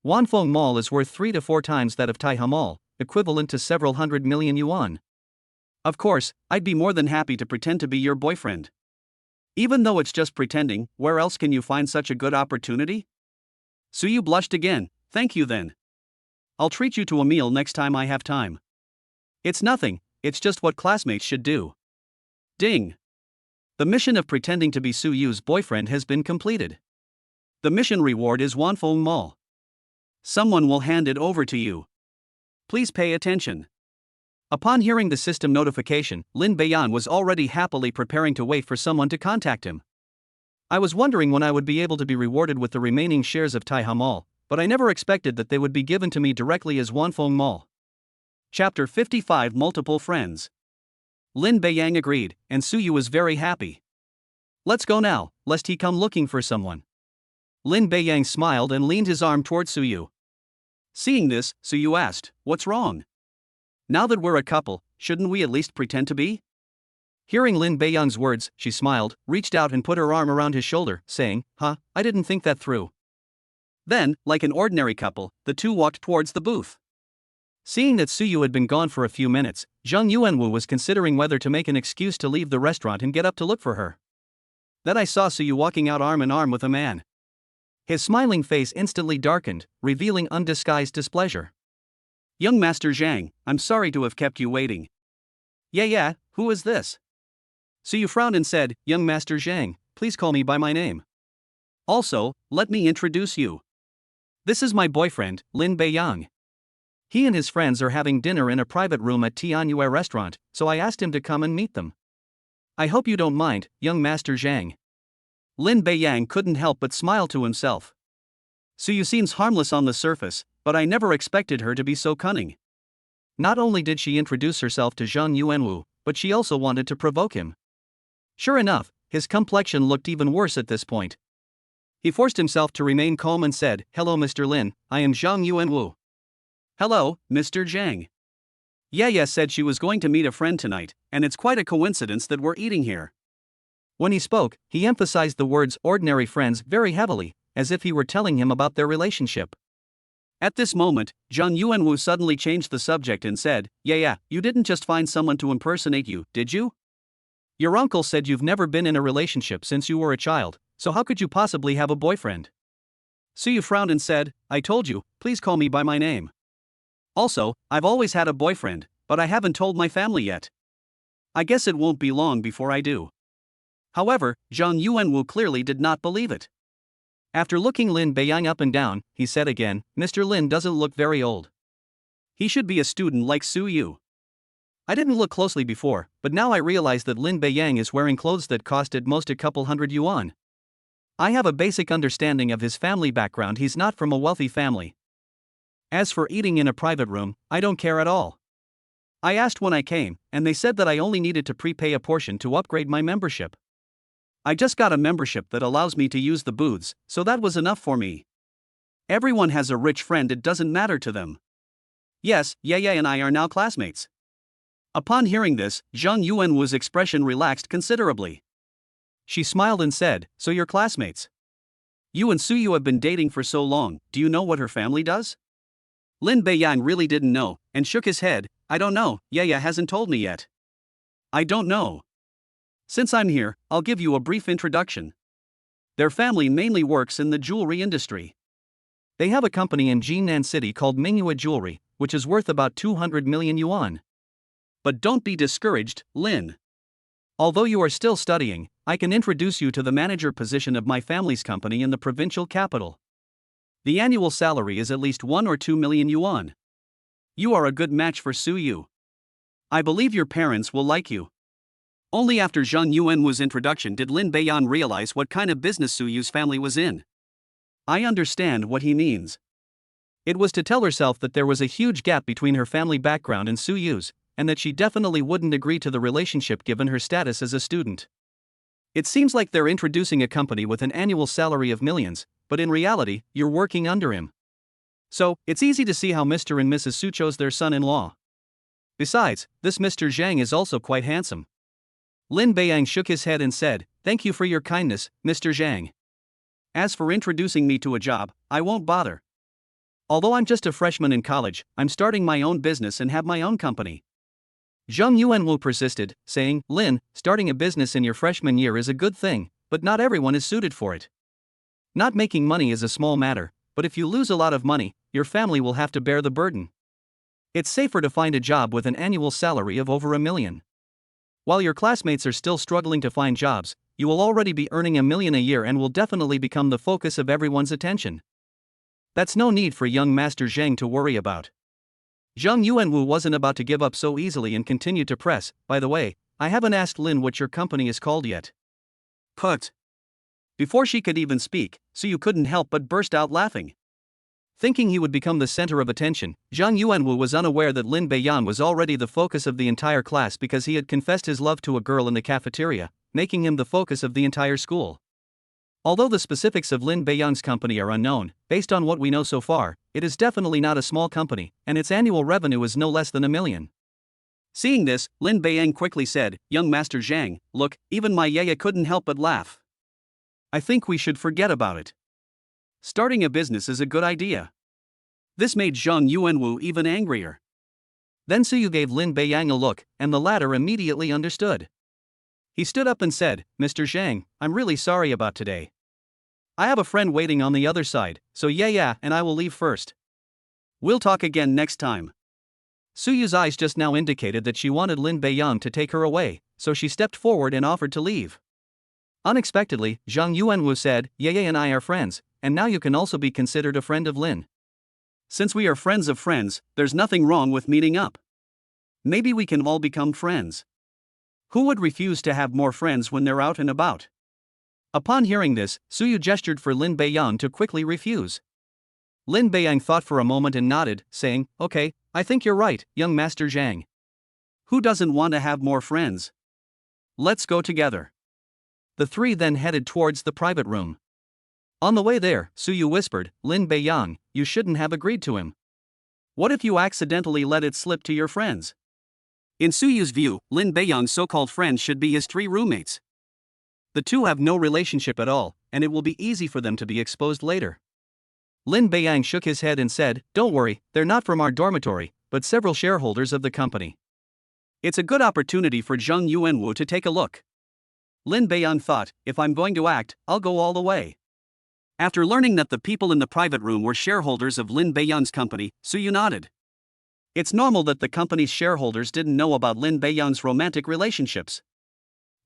Wanfeng Mall is worth 3 to 4 times that of Taiha Mall, equivalent to several hundred million yuan. Of course, I'd be more than happy to pretend to be your boyfriend. Even though it's just pretending, where else can you find such a good opportunity? Su Yu blushed again. Thank you then. I'll treat you to a meal next time I have time. It's nothing, it's just what classmates should do. Ding! The mission of pretending to be Su Yu's boyfriend has been completed. The mission reward is Wanfeng Mall. Someone will hand it over to you. Please pay attention. Upon hearing the system notification, Lin Beiyang was already happily preparing to wait for someone to contact him. I was wondering when I would be able to be rewarded with the remaining shares of Taiha Mall, but I never expected that they would be given to me directly as Wanfeng Mall. Chapter 55: Multiple Friends. Lin Beiyang agreed, and Su Yu was very happy. Let's go now, lest he come looking for someone. Lin Beiyang smiled and leaned his arm toward Su Yu. Seeing this, Su Yu asked, "What's wrong? Now that we're a couple, shouldn't we at least pretend to be?" Hearing Lin Beiyang's words, she smiled, reached out and put her arm around his shoulder, saying, I didn't think that through." Then, like an ordinary couple, the two walked towards the booth. Seeing that Su Yu had been gone for a few minutes, Zhang Yuanwu was considering whether to make an excuse to leave the restaurant and get up to look for her. Then I saw Su Yu walking out arm in arm with a man. His smiling face instantly darkened, revealing undisguised displeasure. "Young Master Zhang, I'm sorry to have kept you waiting." Yeah, who is this?" Su Yu frowned and said, "Young Master Zhang, please call me by my name. Also, let me introduce you. This is my boyfriend, Lin Beiyang. He and his friends are having dinner in a private room at Tianyue restaurant, so I asked him to come and meet them. I hope you don't mind, young Master Zhang." Lin Beiyang couldn't help but smile to himself. Su Yu seems harmless on the surface, but I never expected her to be so cunning. Not only did she introduce herself to Zhang Yuanwu, but she also wanted to provoke him. Sure enough, his complexion looked even worse at this point. He forced himself to remain calm and said, "Hello Mr. Lin, I am Zhang Yuanwu." "Hello, Mr. Zhang." Yeah said she was going to meet a friend tonight, and it's quite a coincidence that we're eating here. When he spoke, he emphasized the words ordinary friends very heavily, as if he were telling him about their relationship. At this moment, Zhang Yuanwu suddenly changed the subject and said, Yeah, you didn't just find someone to impersonate you, did you? Your uncle said you've never been in a relationship since you were a child, so how could you possibly have a boyfriend? Suyu frowned and said, I told you, please call me by my name. Also, I've always had a boyfriend, but I haven't told my family yet. I guess it won't be long before I do. However, Zhang Yuanwu clearly did not believe it. After looking Lin Beiyang up and down, he said again, Mr. Lin doesn't look very old. He should be a student like Su Yu. I didn't look closely before, but now I realize that Lin Beiyang is wearing clothes that cost at most a couple hundred yuan. I have a basic understanding of his family background. He's not from a wealthy family. As for eating in a private room, I don't care at all. I asked when I came, and they said that I only needed to prepay a portion to upgrade my membership. I just got a membership that allows me to use the booths, so that was enough for me. Everyone has a rich friend, it doesn't matter to them. Yes, Yaya and I are now classmates. Upon hearing this, Zhang Yuanwu's expression relaxed considerably. She smiled and said, So you're classmates? You and Suyu have been dating for so long, do you know what her family does? Lin Beiyang really didn't know, and shook his head, I don't know, Yaya hasn't told me yet. I don't know. Since I'm here, I'll give you a brief introduction. Their family mainly works in the jewelry industry. They have a company in Jinan City called Mingyue Jewelry, which is worth about 200 million yuan. But don't be discouraged, Lin. Although you are still studying, I can introduce you to the manager position of my family's company in the provincial capital. The annual salary is at least 1 or 2 million yuan. You are a good match for Su Yu. I believe your parents will like you. Only after Zhang Yuanwu's introduction did Lin Beiyang realize what kind of business Su Yu's family was in. I understand what he means. It was to tell herself that there was a huge gap between her family background and Su Yu's, and that she definitely wouldn't agree to the relationship given her status as a student. It seems like they're introducing a company with an annual salary of millions, but in reality, you're working under him. So, it's easy to see how Mr. and Mrs. Su chose their son-in-law. Besides, this Mr. Zhang is also quite handsome. Lin Beiyang shook his head and said, Thank you for your kindness, Mr. Zhang. As for introducing me to a job, I won't bother. Although I'm just a freshman in college, I'm starting my own business and have my own company. Zhang Yuanwu persisted, saying, Lin, starting a business in your freshman year is a good thing, but not everyone is suited for it. Not making money is a small matter, but if you lose a lot of money, your family will have to bear the burden. It's safer to find a job with an annual salary of over 1 million. While your classmates are still struggling to find jobs, you will already be earning 1 million a year and will definitely become the focus of everyone's attention. That's no need for young Master Zhang to worry about. Zhang Yuanwu wasn't about to give up so easily and continued to press, By the way, I haven't asked Lin what your company is called yet. Put. Before she could even speak, Suyu couldn't help but burst out laughing. Thinking he would become the center of attention, Zhang Yuanwu was unaware that Lin Beiyang was already the focus of the entire class because he had confessed his love to a girl in the cafeteria, making him the focus of the entire school. Although the specifics of Lin Beiyang's company are unknown, based on what we know so far, it is definitely not a small company, and its annual revenue is no less than 1 million. Seeing this, Lin Beiyang quickly said, Young Master Zhang, look, even my yaya couldn't help but laugh. I think we should forget about it. Starting a business is a good idea. This made Zhang Yuanwu even angrier. Then Suyu gave Lin Beiyang a look, and the latter immediately understood. He stood up and said, Mr. Zhang, I'm really sorry about today. I have a friend waiting on the other side, so yeah, and I will leave first. We'll talk again next time. Suyu's eyes just now indicated that she wanted Lin Beiyang to take her away, so she stepped forward and offered to leave. Unexpectedly, Zhang Yuanwu said, Yaya and I are friends, and now you can also be considered a friend of Lin. Since we are friends of friends, there's nothing wrong with meeting up. Maybe we can all become friends. Who would refuse to have more friends when they're out and about? Upon hearing this, Suyu gestured for Lin Beiyang to quickly refuse. Lin Beiyang thought for a moment and nodded, saying, Okay, I think you're right, young Master Zhang. Who doesn't want to have more friends? Let's go together. The three then headed towards the private room. On the way there, Suyu whispered, Lin Beiyang, you shouldn't have agreed to him. What if you accidentally let it slip to your friends? In Suyu's view, Lin Beiyang's so-called friends should be his 3 roommates. The two have no relationship at all, and it will be easy for them to be exposed later. Lin Beiyang shook his head and said, "Don't worry, they're not from our dormitory, but several shareholders of the company. It's a good opportunity for Zheng Yuanwu to take a look." Lin Beiyang thought, if I'm going to act, I'll go all the way. After learning that the people in the private room were shareholders of Lin Beiyang's company, Suyu nodded. It's normal that the company's shareholders didn't know about Lin Beiyang's romantic relationships.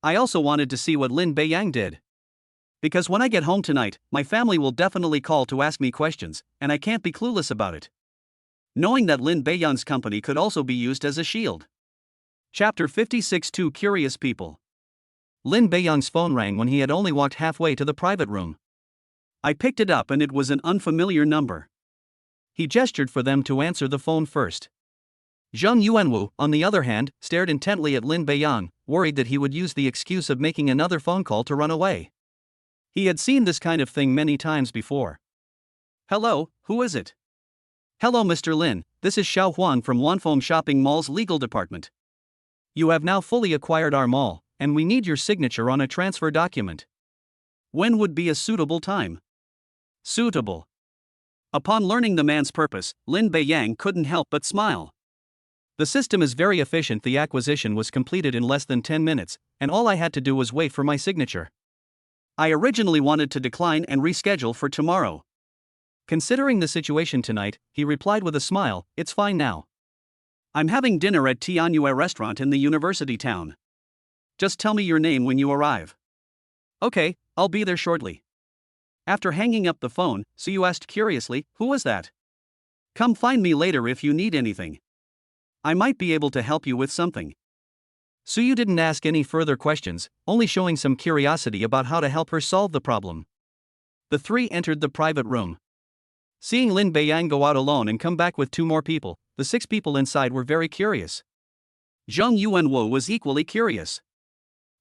I also wanted to see what Lin Beiyang did. Because when I get home tonight, my family will definitely call to ask me questions, and I can't be clueless about it. Knowing that Lin Beiyang's company could also be used as a shield. Chapter 56. Two Curious People. Lin Beiyang's phone rang when he had only walked halfway to the private room. I picked it up and it was an unfamiliar number. He gestured for them to answer the phone first. Zheng Yuanwu, on the other hand, stared intently at Lin Beiyang, worried that he would use the excuse of making another phone call to run away. He had seen this kind of thing many times before. "Hello, who is it?" "Hello Mr. Lin, this is Xiao Huang from Wanfeng Shopping Mall's legal department. You have now fully acquired our mall, and we need your signature on a transfer document. When would be a suitable time?" Suitable. Upon learning the man's purpose, Lin Beiyang couldn't help but smile. The system is very efficient. The acquisition was completed in less than 10 minutes, and all I had to do was wait for my signature. I originally wanted to decline and reschedule for tomorrow. Considering the situation tonight, he replied with a smile, "It's fine now. I'm having dinner at Tianyue restaurant in the university town. Just tell me your name when you arrive." "Okay, I'll be there shortly." After hanging up the phone, Suyu asked curiously, "Who was that?" "Come find me later if you need anything. I might be able to help you with something." Suyu didn't ask any further questions, only showing some curiosity about how to help her solve the problem. The three entered the private room. Seeing Lin Beiyang go out alone and come back with two more people, the 6 people inside were very curious. Zheng Yuanwu was equally curious.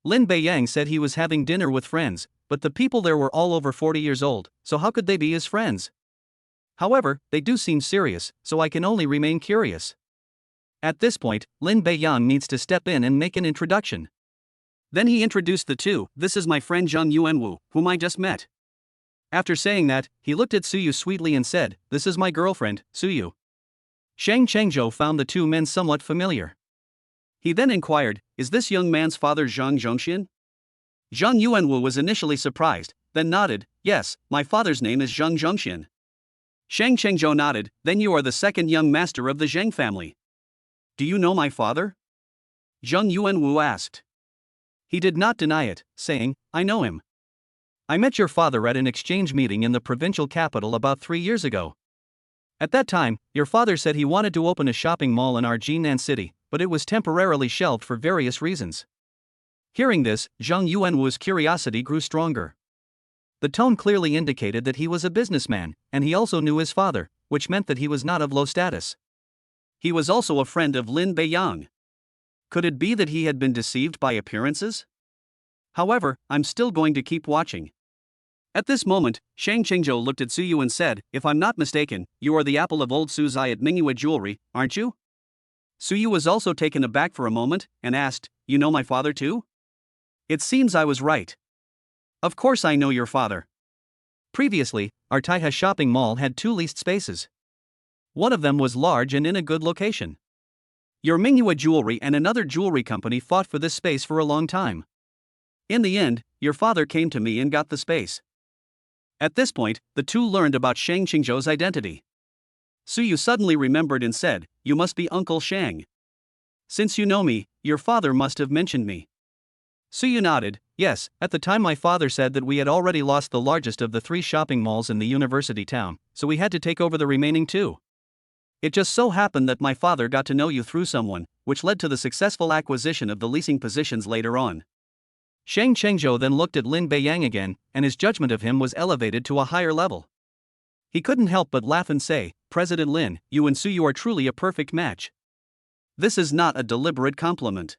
Lin Beiyang said he was having dinner with friends, but the people there were all over 40 years old, so how could they be his friends? However, they do seem serious, so I can only remain curious. At this point, Lin Beiyang needs to step in and make an introduction. Then he introduced the two. "This is my friend Zheng Yuanwu, whom I just met." After saying that, he looked at Suyu sweetly and said, "This is my girlfriend, Suyu." Shang Chengzhou found the two men somewhat familiar. He then inquired, "Is this young man's father Zhang Zhongxian?" Zheng Yuanwu was initially surprised, then nodded, "Yes, my father's name is Zhang Zhongxian." Shang Chengzhou nodded, "Then you are the second young master of the Zheng family. Do you know my father?" Zheng Yuanwu asked. He did not deny it, saying, "I know him. I met your father at an exchange meeting in the provincial capital about 3 years ago. At that time, your father said he wanted to open a shopping mall in our Jinan city, but it was temporarily shelved for various reasons." Hearing this, Zheng Yuanwu's curiosity grew stronger. The tone clearly indicated that he was a businessman, and he also knew his father, which meant that he was not of low status. He was also a friend of Lin Beiyang. Could it be that he had been deceived by appearances? However, I'm still going to keep watching. At this moment, Shang Chengzhou looked at Suyu and said, "If I'm not mistaken, you are the apple of old Su's eye at Mingyue Jewelry, aren't you?" Suyu was also taken aback for a moment, and asked, "You know my father too?" "It seems I was right. Of course I know your father." Previously, our Taihe shopping mall had 2 leased spaces. One of them was large and in a good location. Your Mingyue Jewelry and another jewelry company fought for this space for a long time. In the end, your father came to me and got the space. At this point, the two learned about Shang Chengzhou's identity. Suyu suddenly remembered and said, "You must be Uncle Shang. Since you know me, your father must have mentioned me." Suyu nodded, "Yes, at the time my father said that we had already lost the largest of the 3 shopping malls in the university town, so we had to take over the remaining 2. It just so happened that my father got to know you through someone, which led to the successful acquisition of the leasing positions later on." Shang Chengzhou then looked at Lin Beiyang again, and his judgment of him was elevated to a higher level. He couldn't help but laugh and say, "President Lin, you and Suyu are truly a perfect match." This is not a deliberate compliment.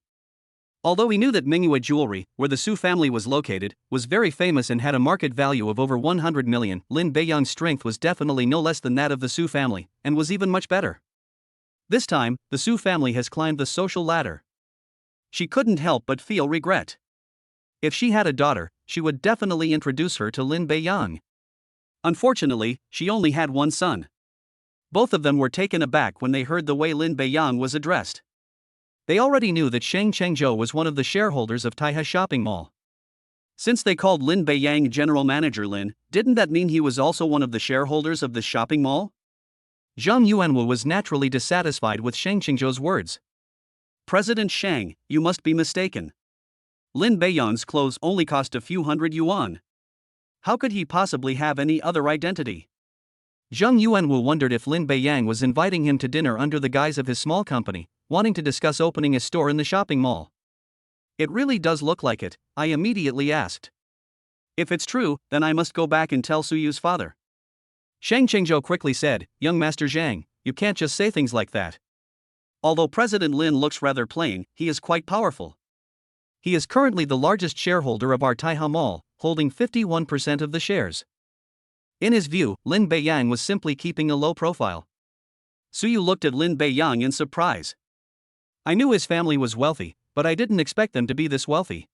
Although he knew that Mingyue Jewelry, where the Su family was located, was very famous and had a market value of over 100 million, Lin Beiyang's strength was definitely no less than that of the Su family, and was even much better. This time, the Su family has climbed the social ladder. She couldn't help but feel regret. If she had a daughter, she would definitely introduce her to Lin Beiyang. Unfortunately, she only had one son. Both of them were taken aback when they heard the way Lin Beiyang was addressed. They already knew that Sheng Chengzhou was one of the shareholders of Taihe Shopping Mall. Since they called Lin Beiyang General Manager Lin, didn't that mean he was also one of the shareholders of the shopping mall? Zhang Yuanwu was naturally dissatisfied with Sheng Chengzhou's words. President Shang, you must be mistaken. Lin Beiyang's clothes only cost a few hundred yuan. How could he possibly have any other identity? Zhang Yuanwu wondered if Lin Beiyang was inviting him to dinner under the guise of his small company, wanting to discuss opening a store in the shopping mall. It really does look like it, I immediately asked. If it's true, then I must go back and tell Suyu's father. Sheng Chengzhou quickly said, Young Master Zhang, you can't just say things like that. Although President Lin looks rather plain, he is quite powerful. He is currently the largest shareholder of our Taihe Mall, holding 51% of the shares. In his view, Lin Beiyang was simply keeping a low profile. Suyu looked at Lin Beiyang in surprise. I knew his family was wealthy, but I didn't expect them to be this wealthy.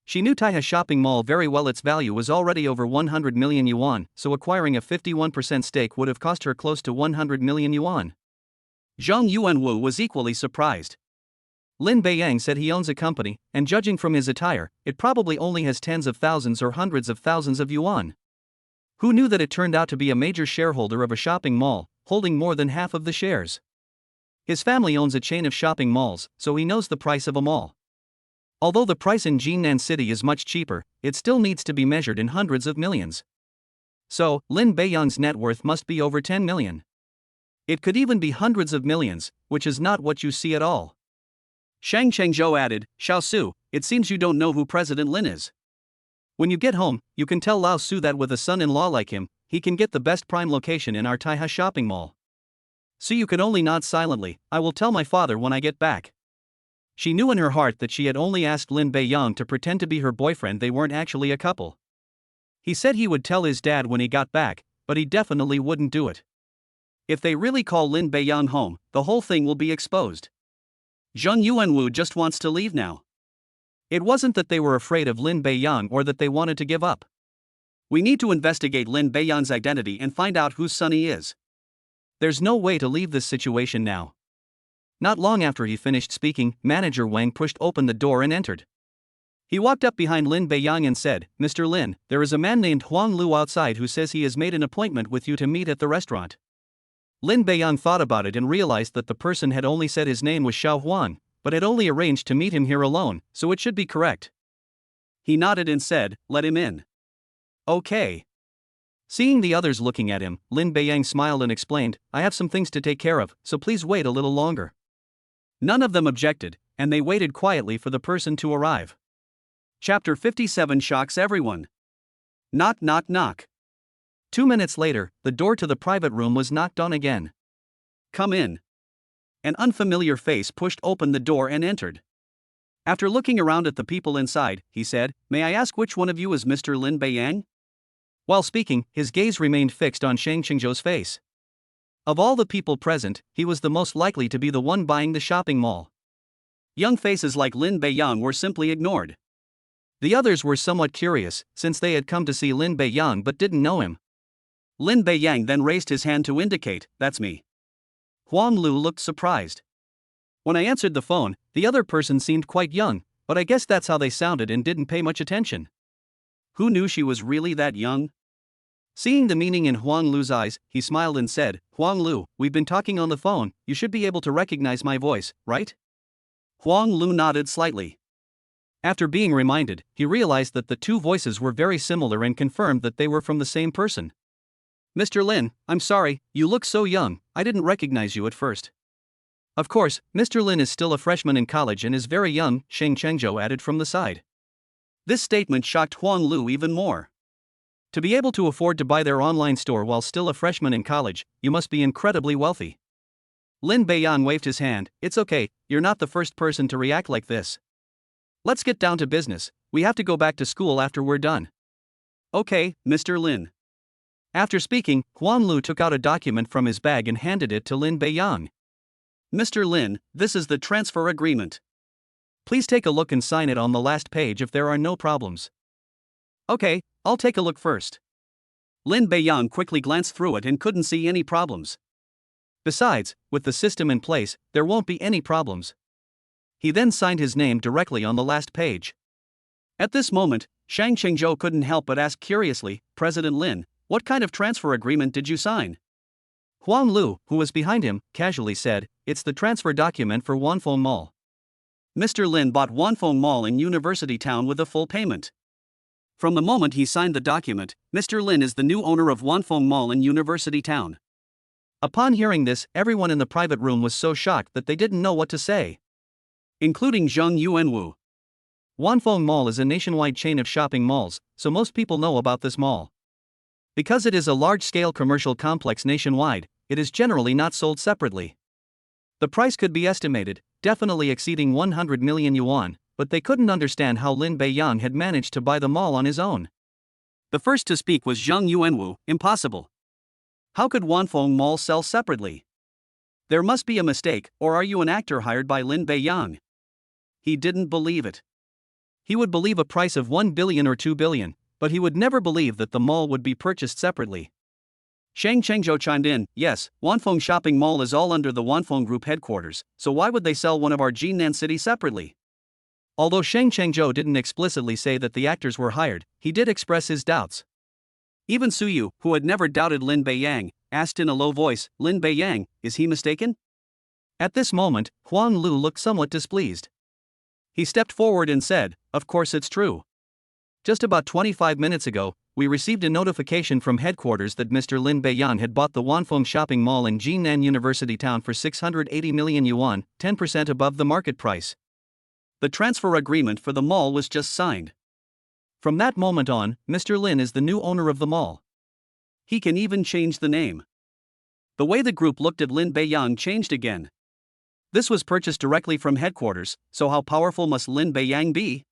She knew Taihe Shopping Mall very well. Its value was already over 100 million yuan, so acquiring a 51% stake would have cost her close to 100 million yuan. Zhang Yuanwu was equally surprised. Lin Beiyang said he owns a company, and judging from his attire, it probably only has tens of thousands or hundreds of thousands of yuan. Who knew that it turned out to be a major shareholder of a shopping mall, holding more than half of the shares? His family owns a chain of shopping malls, so he knows the price of a mall. Although the price in Jinan City is much cheaper, it still needs to be measured in hundreds of millions. So, Lin Beiyang's net worth must be over 10 million. It could even be hundreds of millions, which is not what you see at all. Sheng Chengzhou added, Xiao Su, it seems you don't know who President Lin is. When you get home, you can tell Lao Su that with a son-in-law like him, he can get the best prime location in our Taihe shopping mall. So you can only nod silently. I will tell my father when I get back. She knew in her heart that she had only asked Lin Beiyang to pretend to be her boyfriend. They weren't actually a couple. He said he would tell his dad when he got back, but he definitely wouldn't do it. If they really call Lin Beiyang home, the whole thing will be exposed. Zhang Yuanwu just wants to leave now. It wasn't that they were afraid of Lin Beiyang or that they wanted to give up. We need to investigate Lin Beiyang's identity and find out whose son he is. There's no way to leave this situation now. Not long after he finished speaking, Manager Wang pushed open the door and entered. He walked up behind Lin Beiyang and said, Mr. Lin, there is a man named Huang Lu outside who says he has made an appointment with you to meet at the restaurant. Lin Beiyang thought about it and realized that the person had only said his name was Xiao Huan, but had only arranged to meet him here alone, so it should be correct. He nodded and said, let him in. Okay. Seeing the others looking at him, Lin Beiyang smiled and explained, I have some things to take care of, so please wait a little longer. None of them objected, and they waited quietly for the person to arrive. Chapter 57 shocks everyone. Knock, knock, knock. 2 minutes later, the door to the private room was knocked on again. Come in. An unfamiliar face pushed open the door and entered. After looking around at the people inside, he said, May I ask which one of you is Mr. Lin Beiyang? While speaking, his gaze remained fixed on Sheng Chengzhou's face. Of all the people present, he was the most likely to be the one buying the shopping mall. Young faces like Lin Beiyang were simply ignored. The others were somewhat curious, since they had come to see Lin Beiyang but didn't know him. Lin Beiyang then raised his hand to indicate, that's me. Huang Lu looked surprised. When I answered the phone, the other person seemed quite young, but I guess that's how they sounded and didn't pay much attention. Who knew she was really that young? Seeing the meaning in Huang Lu's eyes, he smiled and said, Huang Lu, we've been talking on the phone, you should be able to recognize my voice, right? Huang Lu nodded slightly. After being reminded, he realized that the two voices were very similar and confirmed that they were from the same person. Mr. Lin, I'm sorry, you look so young, I didn't recognize you at first. Of course, Mr. Lin is still a freshman in college and is very young, Sheng Chengzhou added from the side. This statement shocked Huang Lu even more. To be able to afford to buy their online store while still a freshman in college, you must be incredibly wealthy. Lin Beiyang waved his hand, it's okay, you're not the first person to react like this. Let's get down to business, we have to go back to school after we're done. Okay, Mr. Lin. After speaking, Huang Lu took out a document from his bag and handed it to Lin Beiyang. Mr. Lin, this is the transfer agreement. Please take a look and sign it on the last page if there are no problems. Okay, I'll take a look first. Lin Beiyang quickly glanced through it and couldn't see any problems. Besides, with the system in place, there won't be any problems. He then signed his name directly on the last page. At this moment, Shang Chengzhou couldn't help but ask curiously, "President Lin, what kind of transfer agreement did you sign?" Huang Lu, who was behind him, casually said, "It's the transfer document for Wanfeng Mall." Mr. Lin bought Wanfeng Mall in University Town with a full payment. From the moment he signed the document, Mr. Lin is the new owner of Wanfeng Mall in University Town. Upon hearing this, everyone in the private room was so shocked that they didn't know what to say, including Zheng Yuanwu. Wanfeng Mall is a nationwide chain of shopping malls, so most people know about this mall. Because it is a large-scale commercial complex nationwide, it is generally not sold separately. The price could be estimated, definitely exceeding 100 million yuan, but they couldn't understand how Lin Beiyang had managed to buy the mall on his own. The first to speak was Zheng Yuanwu. "Impossible. How could Wanfeng Mall sell separately? There must be a mistake, or are you an actor hired by Lin Beiyang?" He didn't believe it. He would believe a price of 1 billion or 2 billion, but he would never believe that the mall would be purchased separately. Shang Chengzhou chimed in, "Yes, Wanfeng Shopping Mall is all under the Wanfeng Group headquarters, so why would they sell one of our Jinan City separately?" Although Shang Chengzhou didn't explicitly say that the actors were hired, he did express his doubts. Even Suyu, who had never doubted Lin Beiyang, asked in a low voice, "Lin Beiyang, is he mistaken?" At this moment, Huang Lu looked somewhat displeased. He stepped forward and said, "Of course it's true. Just about 25 minutes ago, we received a notification from headquarters that Mr. Lin Beiyang had bought the Wanfeng Shopping Mall in Jinan University Town for 680 million yuan, 10% above the market price. The transfer agreement for the mall was just signed. From that moment on, Mr. Lin is the new owner of the mall. He can even change the name." The way the group looked at Lin Beiyang changed again. This was purchased directly from headquarters, so how powerful must Lin Beiyang be?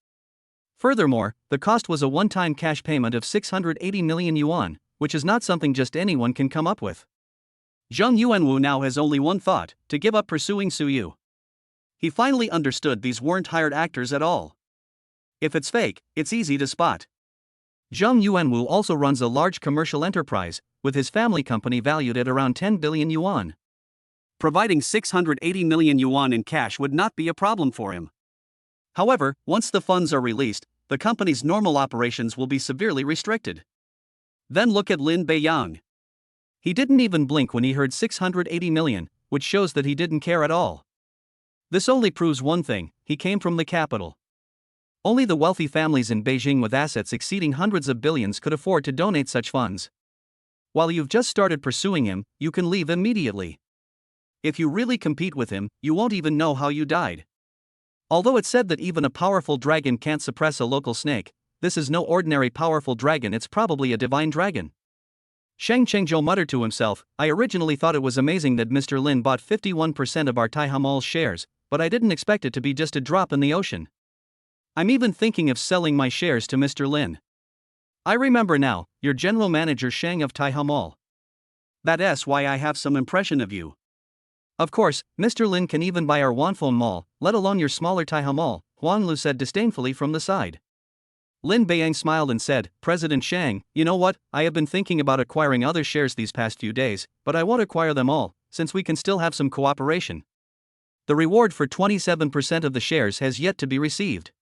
Furthermore, the cost was a one-time cash payment of 680 million yuan, which is not something just anyone can come up with. Zheng Yuanwu now has only one thought: to give up pursuing Suyu. He finally understood these weren't hired actors at all. If it's fake, it's easy to spot. Zheng Yuanwu also runs a large commercial enterprise, with his family company valued at around 10 billion yuan. Providing 680 million yuan in cash would not be a problem for him. However, once the funds are released, the company's normal operations will be severely restricted. Then look at Lin Beiyang. He didn't even blink when he heard 680 million, which shows that he didn't care at all. This only proves one thing: he came from the capital. Only the wealthy families in Beijing with assets exceeding hundreds of billions could afford to donate such funds. While you've just started pursuing him, you can leave immediately. If you really compete with him, you won't even know how you died. Although it's said that even a powerful dragon can't suppress a local snake, this is no ordinary powerful dragon, it's probably a divine dragon. Shang Chengzhou muttered to himself, "I originally thought it was amazing that Mr. Lin bought 51% of our Taiha Mall's shares, but I didn't expect it to be just a drop in the ocean. I'm even thinking of selling my shares to Mr. Lin. I remember now, you're General Manager Shang of Taiha Mall. That's why I have some impression of you. Of course, Mr. Lin can even buy our Wanfeng Mall, let alone your smaller Taiha Mall," Huang Lu said disdainfully from the side. Lin Beiyang smiled and said, "President Shang, you know what, I have been thinking about acquiring other shares these past few days, but I won't acquire them all, since we can still have some cooperation. The reward for 27% of the shares has yet to be received.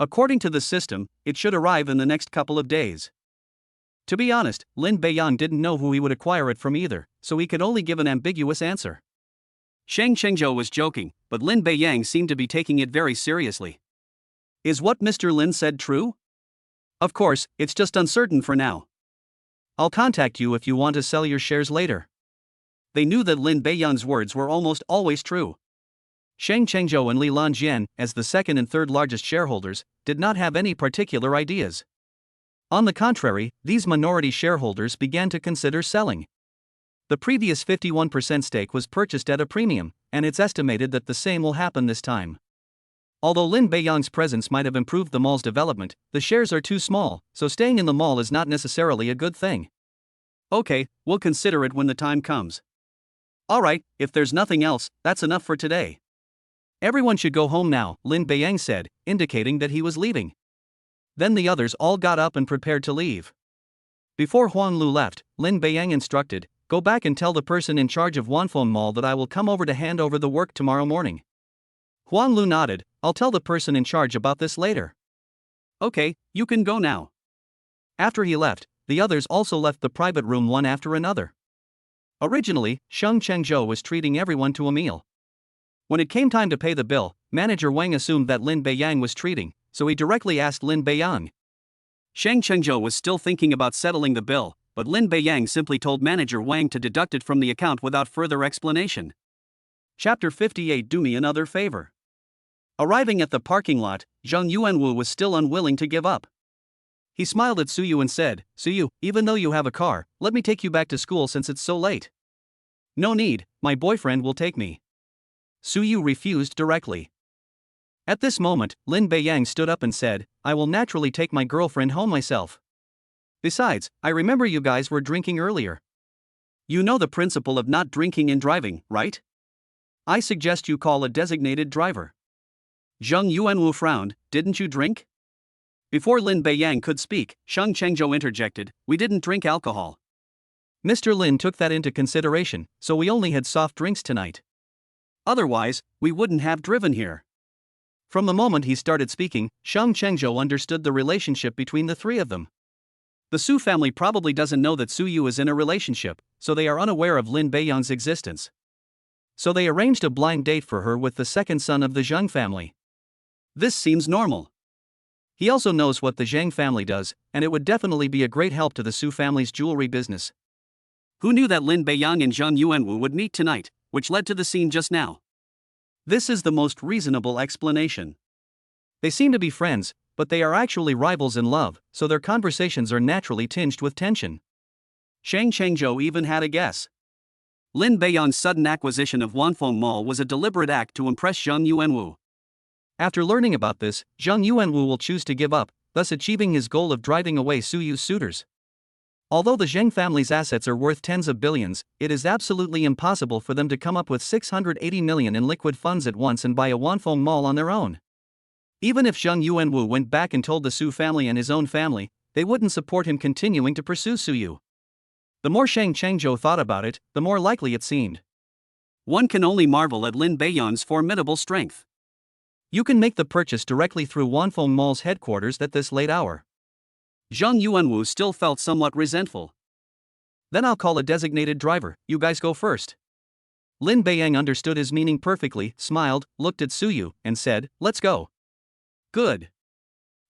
According to the system, it should arrive in the next couple of days." To be honest, Lin Beiyang didn't know who he would acquire it from either, so he could only give an ambiguous answer. Shang Chengzhou was joking, but Lin Beiyang seemed to be taking it very seriously. Is what Mr. Lin said true? Of course, it's just uncertain for now. I'll contact you if you want to sell your shares later. They knew that Lin Beiyang's words were almost always true. Shang Chengzhou and Li Lanjian, as the second and third largest shareholders, did not have any particular ideas. On the contrary, these minority shareholders began to consider selling. The previous 51% stake was purchased at a premium, and it's estimated that the same will happen this time. Although Lin Beiyang's presence might have improved the mall's development, the shares are too small, so staying in the mall is not necessarily a good thing. Okay, we'll consider it when the time comes. Alright, if there's nothing else, that's enough for today. Everyone should go home now, Lin Beiyang said, indicating that he was leaving. Then the others all got up and prepared to leave. Before Huang Lu left, Lin Beiyang instructed, "Go back and tell the person in charge of Wanfeng Mall that I will come over to hand over the work tomorrow morning." Huang Lu nodded, "I'll tell the person in charge about this later." "Okay, you can go now." After he left, the others also left the private room one after another. Originally, Sheng Chengzhou was treating everyone to a meal. When it came time to pay the bill, Manager Wang assumed that Lin Beiyang was treating, so he directly asked Lin Beiyang. Sheng Chengzhou was still thinking about settling the bill, but Lin Beiyang simply told Manager Wang to deduct it from the account without further explanation. Chapter 58. Do me another favor. Arriving at the parking lot, Zheng Yuanwu was still unwilling to give up. He smiled at Suyu and said, "Suyu, even though you have a car, let me take you back to school since it's so late." "No need, my boyfriend will take me." Suyu refused directly. At this moment, Lin Beiyang stood up and said, "I will naturally take my girlfriend home myself. Besides, I remember you guys were drinking earlier. You know the principle of not drinking and driving, right? I suggest you call a designated driver." Zheng Yuanwu frowned, "Didn't you drink?" Before Lin Beiyang could speak, Sheng Chengzhou interjected, "We didn't drink alcohol." Mr. Lin took that into consideration, so we only had soft drinks tonight. Otherwise, we wouldn't have driven here. From the moment he started speaking, Sheng Chengzhou understood the relationship between the three of them. The Su family probably doesn't know that Su Yu is in a relationship, so they are unaware of Lin Beiyang's existence. So they arranged a blind date for her with the second son of the Zheng family. This seems normal. He also knows what the Zhang family does, and it would definitely be a great help to the Su family's jewelry business. Who knew that Lin Beiyang and Zheng Yuanwu would meet tonight, which led to the scene just now? This is the most reasonable explanation. They seem to be friends, but they are actually rivals in love, so their conversations are naturally tinged with tension. Sheng Chengzhou even had a guess. Lin Beiyang's sudden acquisition of Wanfeng Mall was a deliberate act to impress Zheng Yuanwu. After learning about this, Zheng Yuanwu will choose to give up, thus achieving his goal of driving away Su Yu's suitors. Although the Zheng family's assets are worth tens of billions, it is absolutely impossible for them to come up with 680 million in liquid funds at once and buy a Wanfeng Mall on their own. Even if Zheng Yuanwu went back and told the Su family and his own family, they wouldn't support him continuing to pursue Su Yu. The more Sheng Chengzhou thought about it, the more likely it seemed. One can only marvel at Lin Beiyang's formidable strength. You can make the purchase directly through Wanfeng Mall's headquarters at this late hour. Zheng Yuanwu still felt somewhat resentful. Then I'll call a designated driver, you guys go first. Lin Beiyang understood his meaning perfectly, smiled, looked at Su Yu, and said, "Let's go." Good.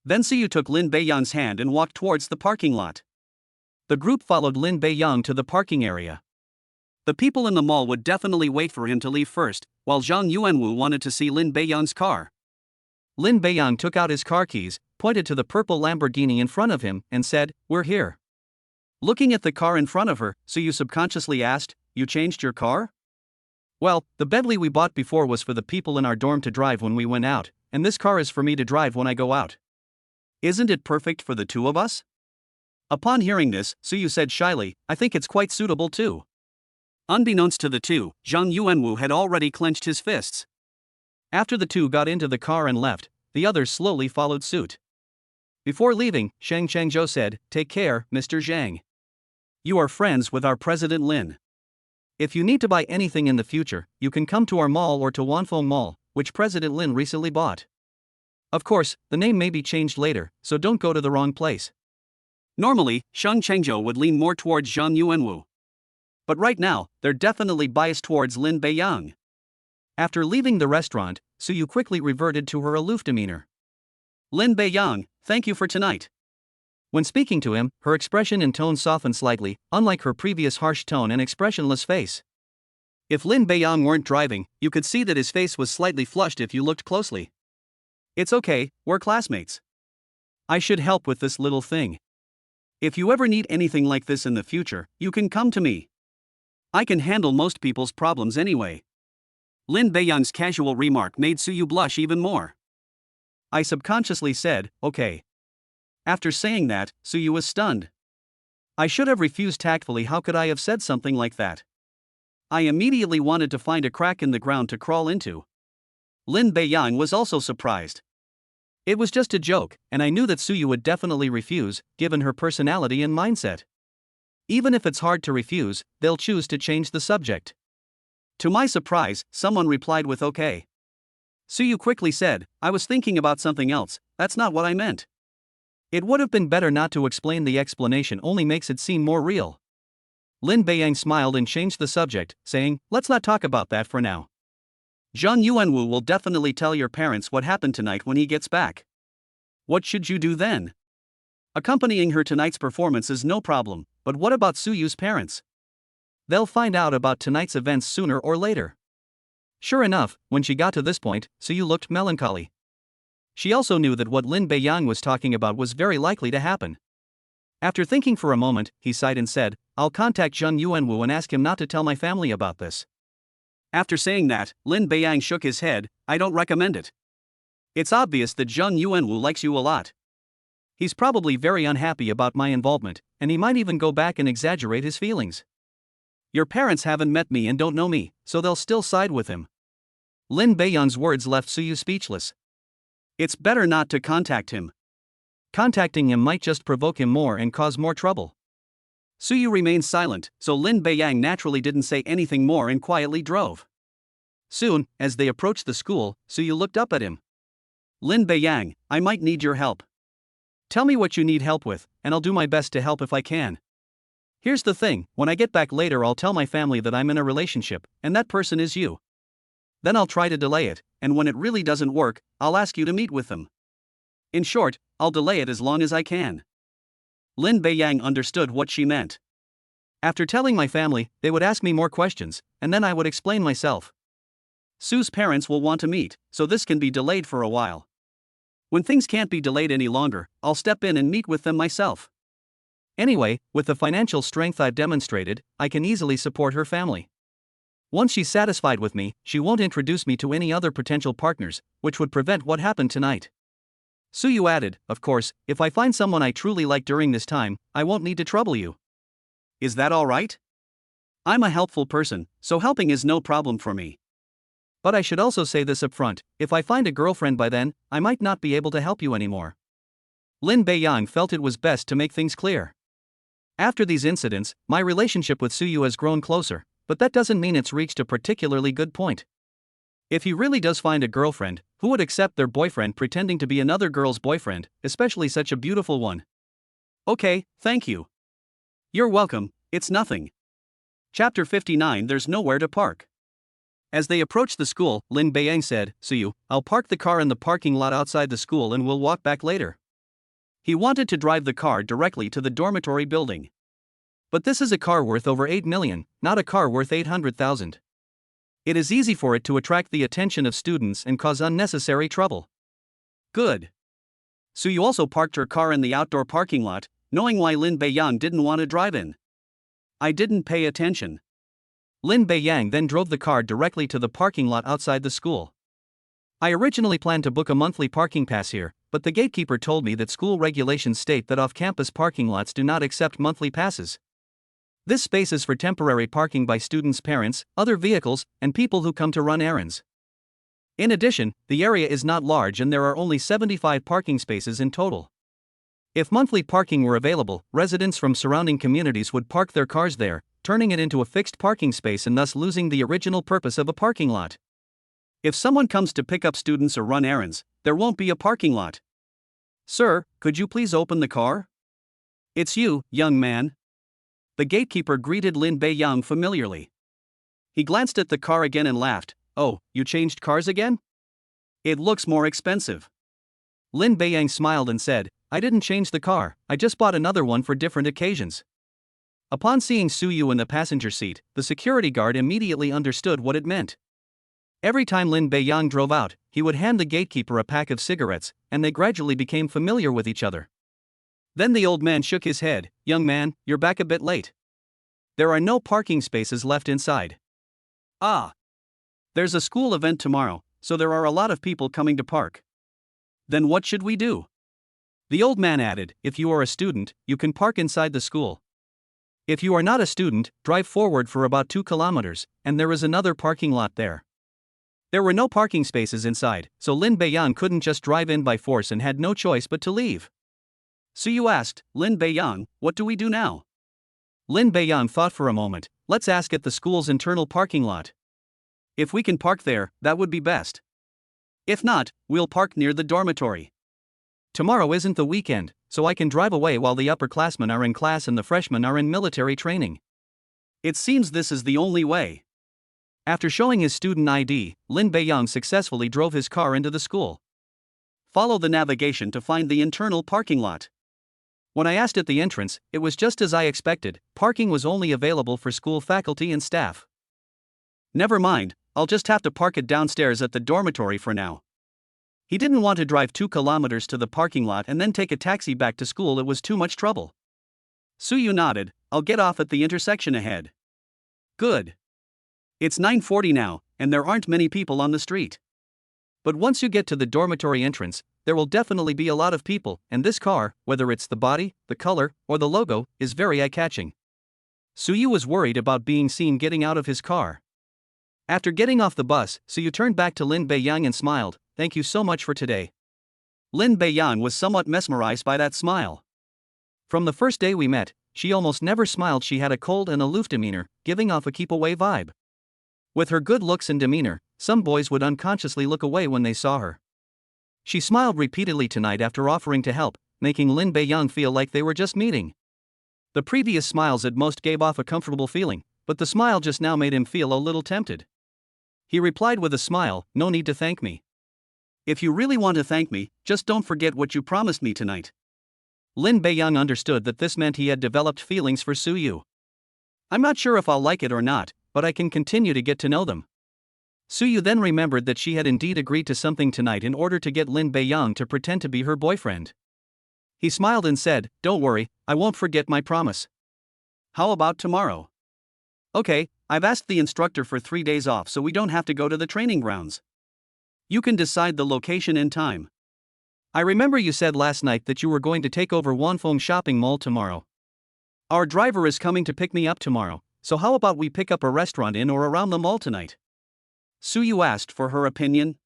Then Su Yu took Lin Beiyang's hand and walked towards the parking lot. The group followed Lin Beiyang to the parking area. The people in the mall would definitely wait for him to leave first, while Zheng Yuanwu wanted to see Lin Beiyang's car. Lin Beiyang took out his car keys, pointed to the purple Lamborghini in front of him, and said, "We're here." Looking at the car in front of her, Su Yu subconsciously asked, "You changed your car?" "Well, the Bentley we bought before was for the people in our dorm to drive when we went out, and this car is for me to drive when I go out. Isn't it perfect for the two of us?" Upon hearing this, Su Yu said shyly, "I think it's quite suitable too." Unbeknownst to the two, Zheng Yuanwu had already clenched his fists. After the two got into the car and left, the others slowly followed suit. Before leaving, Sheng Chengzhou said, "Take care, Mr. Zhang. You are friends with our President Lin. If you need to buy anything in the future, you can come to our mall or to Wanfeng Mall, which President Lin recently bought. Of course, the name may be changed later, so don't go to the wrong place." Normally, Sheng Chengzhou would lean more towards Zheng Yuanwu. But right now, they're definitely biased towards Lin Beiyang. After leaving the restaurant, Su Yu quickly reverted to her aloof demeanor. "Lin Beiyang, thank you for tonight." When speaking to him, her expression and tone softened slightly, unlike her previous harsh tone and expressionless face. If Lin Beiyang weren't driving, you could see that his face was slightly flushed if you looked closely. "It's okay, we're classmates. I should help with this little thing. If you ever need anything like this in the future, you can come to me. I can handle most people's problems anyway." Lin Beiyang's casual remark made Su Yu blush even more. I subconsciously said, "Okay." After saying that, Su Yu was stunned. I should have refused tactfully. How could I have said something like that? I immediately wanted to find a crack in the ground to crawl into. Lin Beiyang was also surprised. It was just a joke, and I knew that Su Yu would definitely refuse, given her personality and mindset. Even if it's hard to refuse, they'll choose to change the subject. To my surprise, someone replied with okay. Suyu quickly said, I was thinking about something else, that's not what I meant. It would have been better not to explain, the explanation only makes it seem more real. Lin Beiyang smiled and changed the subject, saying, let's not talk about that for now. Zhang Yuanwu will definitely tell your parents what happened tonight when he gets back. What should you do then? Accompanying her tonight's performance is no problem, but what about Suyu's parents? They'll find out about tonight's events sooner or later. Sure enough, when she got to this point, Suyu looked melancholy. She also knew that what Lin Beiyang was talking about was very likely to happen. After thinking for a moment, he sighed and said, I'll contact Zhang Yuanwu and ask him not to tell my family about this. After saying that, Lin Beiyang shook his head, I don't recommend it. It's obvious that Zhang Yuanwu likes you a lot. He's probably very unhappy about my involvement, and he might even go back and exaggerate his feelings. Your parents haven't met me and don't know me, so they'll still side with him. Lin Beiyang's words left Suyu speechless. It's better not to contact him. Contacting him might just provoke him more and cause more trouble. Suyu remained silent, so Lin Beiyang naturally didn't say anything more and quietly drove. Soon, as they approached the school, Suyu looked up at him. Lin Beiyang, I might need your help. Tell me what you need help with, and I'll do my best to help if I can. Here's the thing, when I get back later I'll tell my family that I'm in a relationship, and that person is you. Then I'll try to delay it, and when it really doesn't work, I'll ask you to meet with them. In short, I'll delay it as long as I can. Lin Beiyang understood what she meant. After telling my family, they would ask me more questions, and then I would explain myself. Su's parents will want to meet, so this can be delayed for a while. When things can't be delayed any longer, I'll step in and meet with them myself. Anyway, with the financial strength I've demonstrated, I can easily support her family. Once she's satisfied with me, she won't introduce me to any other potential partners, which would prevent what happened tonight. Suyu added, of course, if I find someone I truly like during this time, I won't need to trouble you. Is that all right? I'm a helpful person, so helping is no problem for me. But I should also say this up front, if I find a girlfriend by then, I might not be able to help you anymore. Lin Beiyang felt it was best to make things clear. After these incidents, my relationship with Suyu has grown closer, but that doesn't mean it's reached a particularly good point. If he really does find a girlfriend, who would accept their boyfriend pretending to be another girl's boyfriend, especially such a beautiful one? Okay, thank you. You're welcome, it's nothing. Chapter 59 There's nowhere to park. As they approached the school, Lin Beiyang said, Suyu, I'll park the car in the parking lot outside the school and we'll walk back later. He wanted to drive the car directly to the dormitory building. But this is a car worth over 8 million, not a car worth 800,000. It is easy for it to attract the attention of students and cause unnecessary trouble. Good. Suyu also parked her car in the outdoor parking lot, knowing why Lin Beiyang didn't want to drive in. I didn't pay attention. Lin Beiyang then drove the car directly to the parking lot outside the school. I originally planned to book a monthly parking pass here, but the gatekeeper told me that school regulations state that off-campus parking lots do not accept monthly passes. This space is for temporary parking by students' parents, other vehicles, and people who come to run errands. In addition, the area is not large and there are only 75 parking spaces in total. If monthly parking were available, residents from surrounding communities would park their cars there, turning it into a fixed parking space and thus losing the original purpose of a parking lot. If someone comes to pick up students or run errands, there won't be a parking lot. Sir, could you please open the car? It's you, young man. The gatekeeper greeted Lin Beiyang familiarly. He glanced at the car again and laughed. Oh, you changed cars again? It looks more expensive. Lin Beiyang smiled and said, I didn't change the car, I just bought another one for different occasions. Upon seeing Suyu in the passenger seat, the security guard immediately understood what it meant. Every time Lin Beiyang drove out, he would hand the gatekeeper a pack of cigarettes, and they gradually became familiar with each other. Then the old man shook his head. Young man, you're back a bit late. There are no parking spaces left inside. Ah. There's a school event tomorrow, so there are a lot of people coming to park. Then what should we do? The old man added, if you are a student, you can park inside the school. If you are not a student, drive forward for about 2 kilometers, and there is another parking lot there. There were no parking spaces inside, so Lin Beiyang couldn't just drive in by force and had no choice but to leave. Suyu asked, Lin Beiyang, what do we do now? Lin Beiyang thought for a moment. Let's ask at the school's internal parking lot. If we can park there, that would be best. If not, we'll park near the dormitory. Tomorrow isn't the weekend, so I can drive away while the upperclassmen are in class and the freshmen are in military training. It seems this is the only way. After showing his student ID, Lin Beiyang successfully drove his car into the school. Follow the navigation to find the internal parking lot. When I asked at the entrance, it was just as I expected. Parking was only available for school faculty and staff. Never mind, I'll just have to park it downstairs at the dormitory for now. He didn't want to drive 2 kilometers to the parking lot and then take a taxi back to school. It was too much trouble. Suyu nodded. I'll get off at the intersection ahead. Good. It's 9:40 now, and there aren't many people on the street. But once you get to the dormitory entrance, there will definitely be a lot of people, and this car, whether it's the body, the color, or the logo, is very eye-catching. Suyu was worried about being seen getting out of his car. After getting off the bus, Suyu turned back to Lin Beiyang and smiled. Thank you so much for today. Lin Beiyang was somewhat mesmerized by that smile. From the first day we met, she almost never smiled. She had a cold and aloof demeanor, giving off a keep-away vibe. With her good looks and demeanor, some boys would unconsciously look away when they saw her. She smiled repeatedly tonight after offering to help, making Lin Beiyang feel like they were just meeting. The previous smiles at most gave off a comfortable feeling, but the smile just now made him feel a little tempted. He replied with a smile, no need to thank me. If you really want to thank me, just don't forget what you promised me tonight. Lin Beiyang understood that this meant he had developed feelings for Suyu. I'm not sure if I'll like it or not, but I can continue to get to know them. Suyu then remembered that she had indeed agreed to something tonight in order to get Lin Beiyang to pretend to be her boyfriend. He smiled and said, don't worry, I won't forget my promise. How about tomorrow? Okay, I've asked the instructor for 3 days off so we don't have to go to the training grounds. You can decide the location and time. I remember you said last night that you were going to take over Wanfeng Shopping Mall tomorrow. Our driver is coming to pick me up tomorrow, so how about we pick up a restaurant in or around the mall tonight? Suyu asked for her opinion.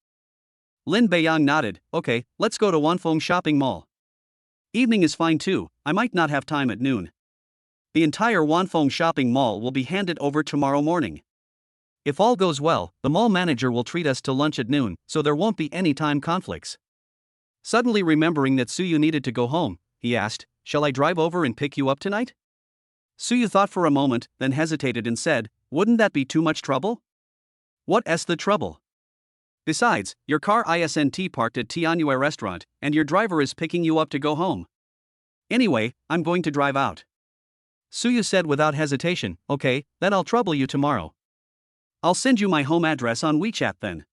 Lin Beiyang nodded. Okay, let's go to Wanfeng Shopping Mall. Evening is fine too, I might not have time at noon. The entire Wanfeng Shopping Mall will be handed over tomorrow morning. If all goes well, the mall manager will treat us to lunch at noon, so there won't be any time conflicts. Suddenly remembering that Suyu needed to go home, he asked, shall I drive over and pick you up tonight? Suyu thought for a moment, then hesitated and said, wouldn't that be too much trouble? What's the trouble? Besides, your car isn't parked at Tianyue restaurant, and your driver is picking you up to go home. Anyway, I'm going to drive out. Suyu said without hesitation, okay, then I'll trouble you tomorrow. I'll send you my home address on WeChat then.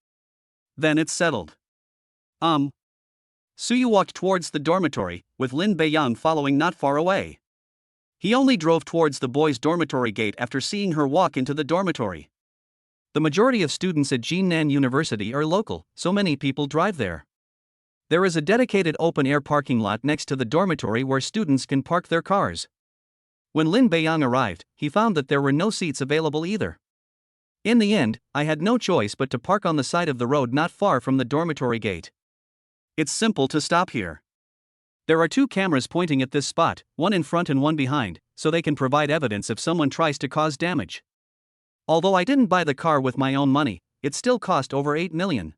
Then it's settled. Suyu walked towards the dormitory, with Lin Beiyang following not far away. He only drove towards the boys' dormitory gate after seeing her walk into the dormitory. The majority of students at Jinan University are local, so many people drive there. There is a dedicated open-air parking lot next to the dormitory where students can park their cars. When Lin Beiyang arrived, he found that there were no seats available either. In the end, I had no choice but to park on the side of the road not far from the dormitory gate. It's simple to stop here. There are 2 cameras pointing at this spot, one in front and one behind, so they can provide evidence if someone tries to cause damage. Although I didn't buy the car with my own money, it still cost over 8 million.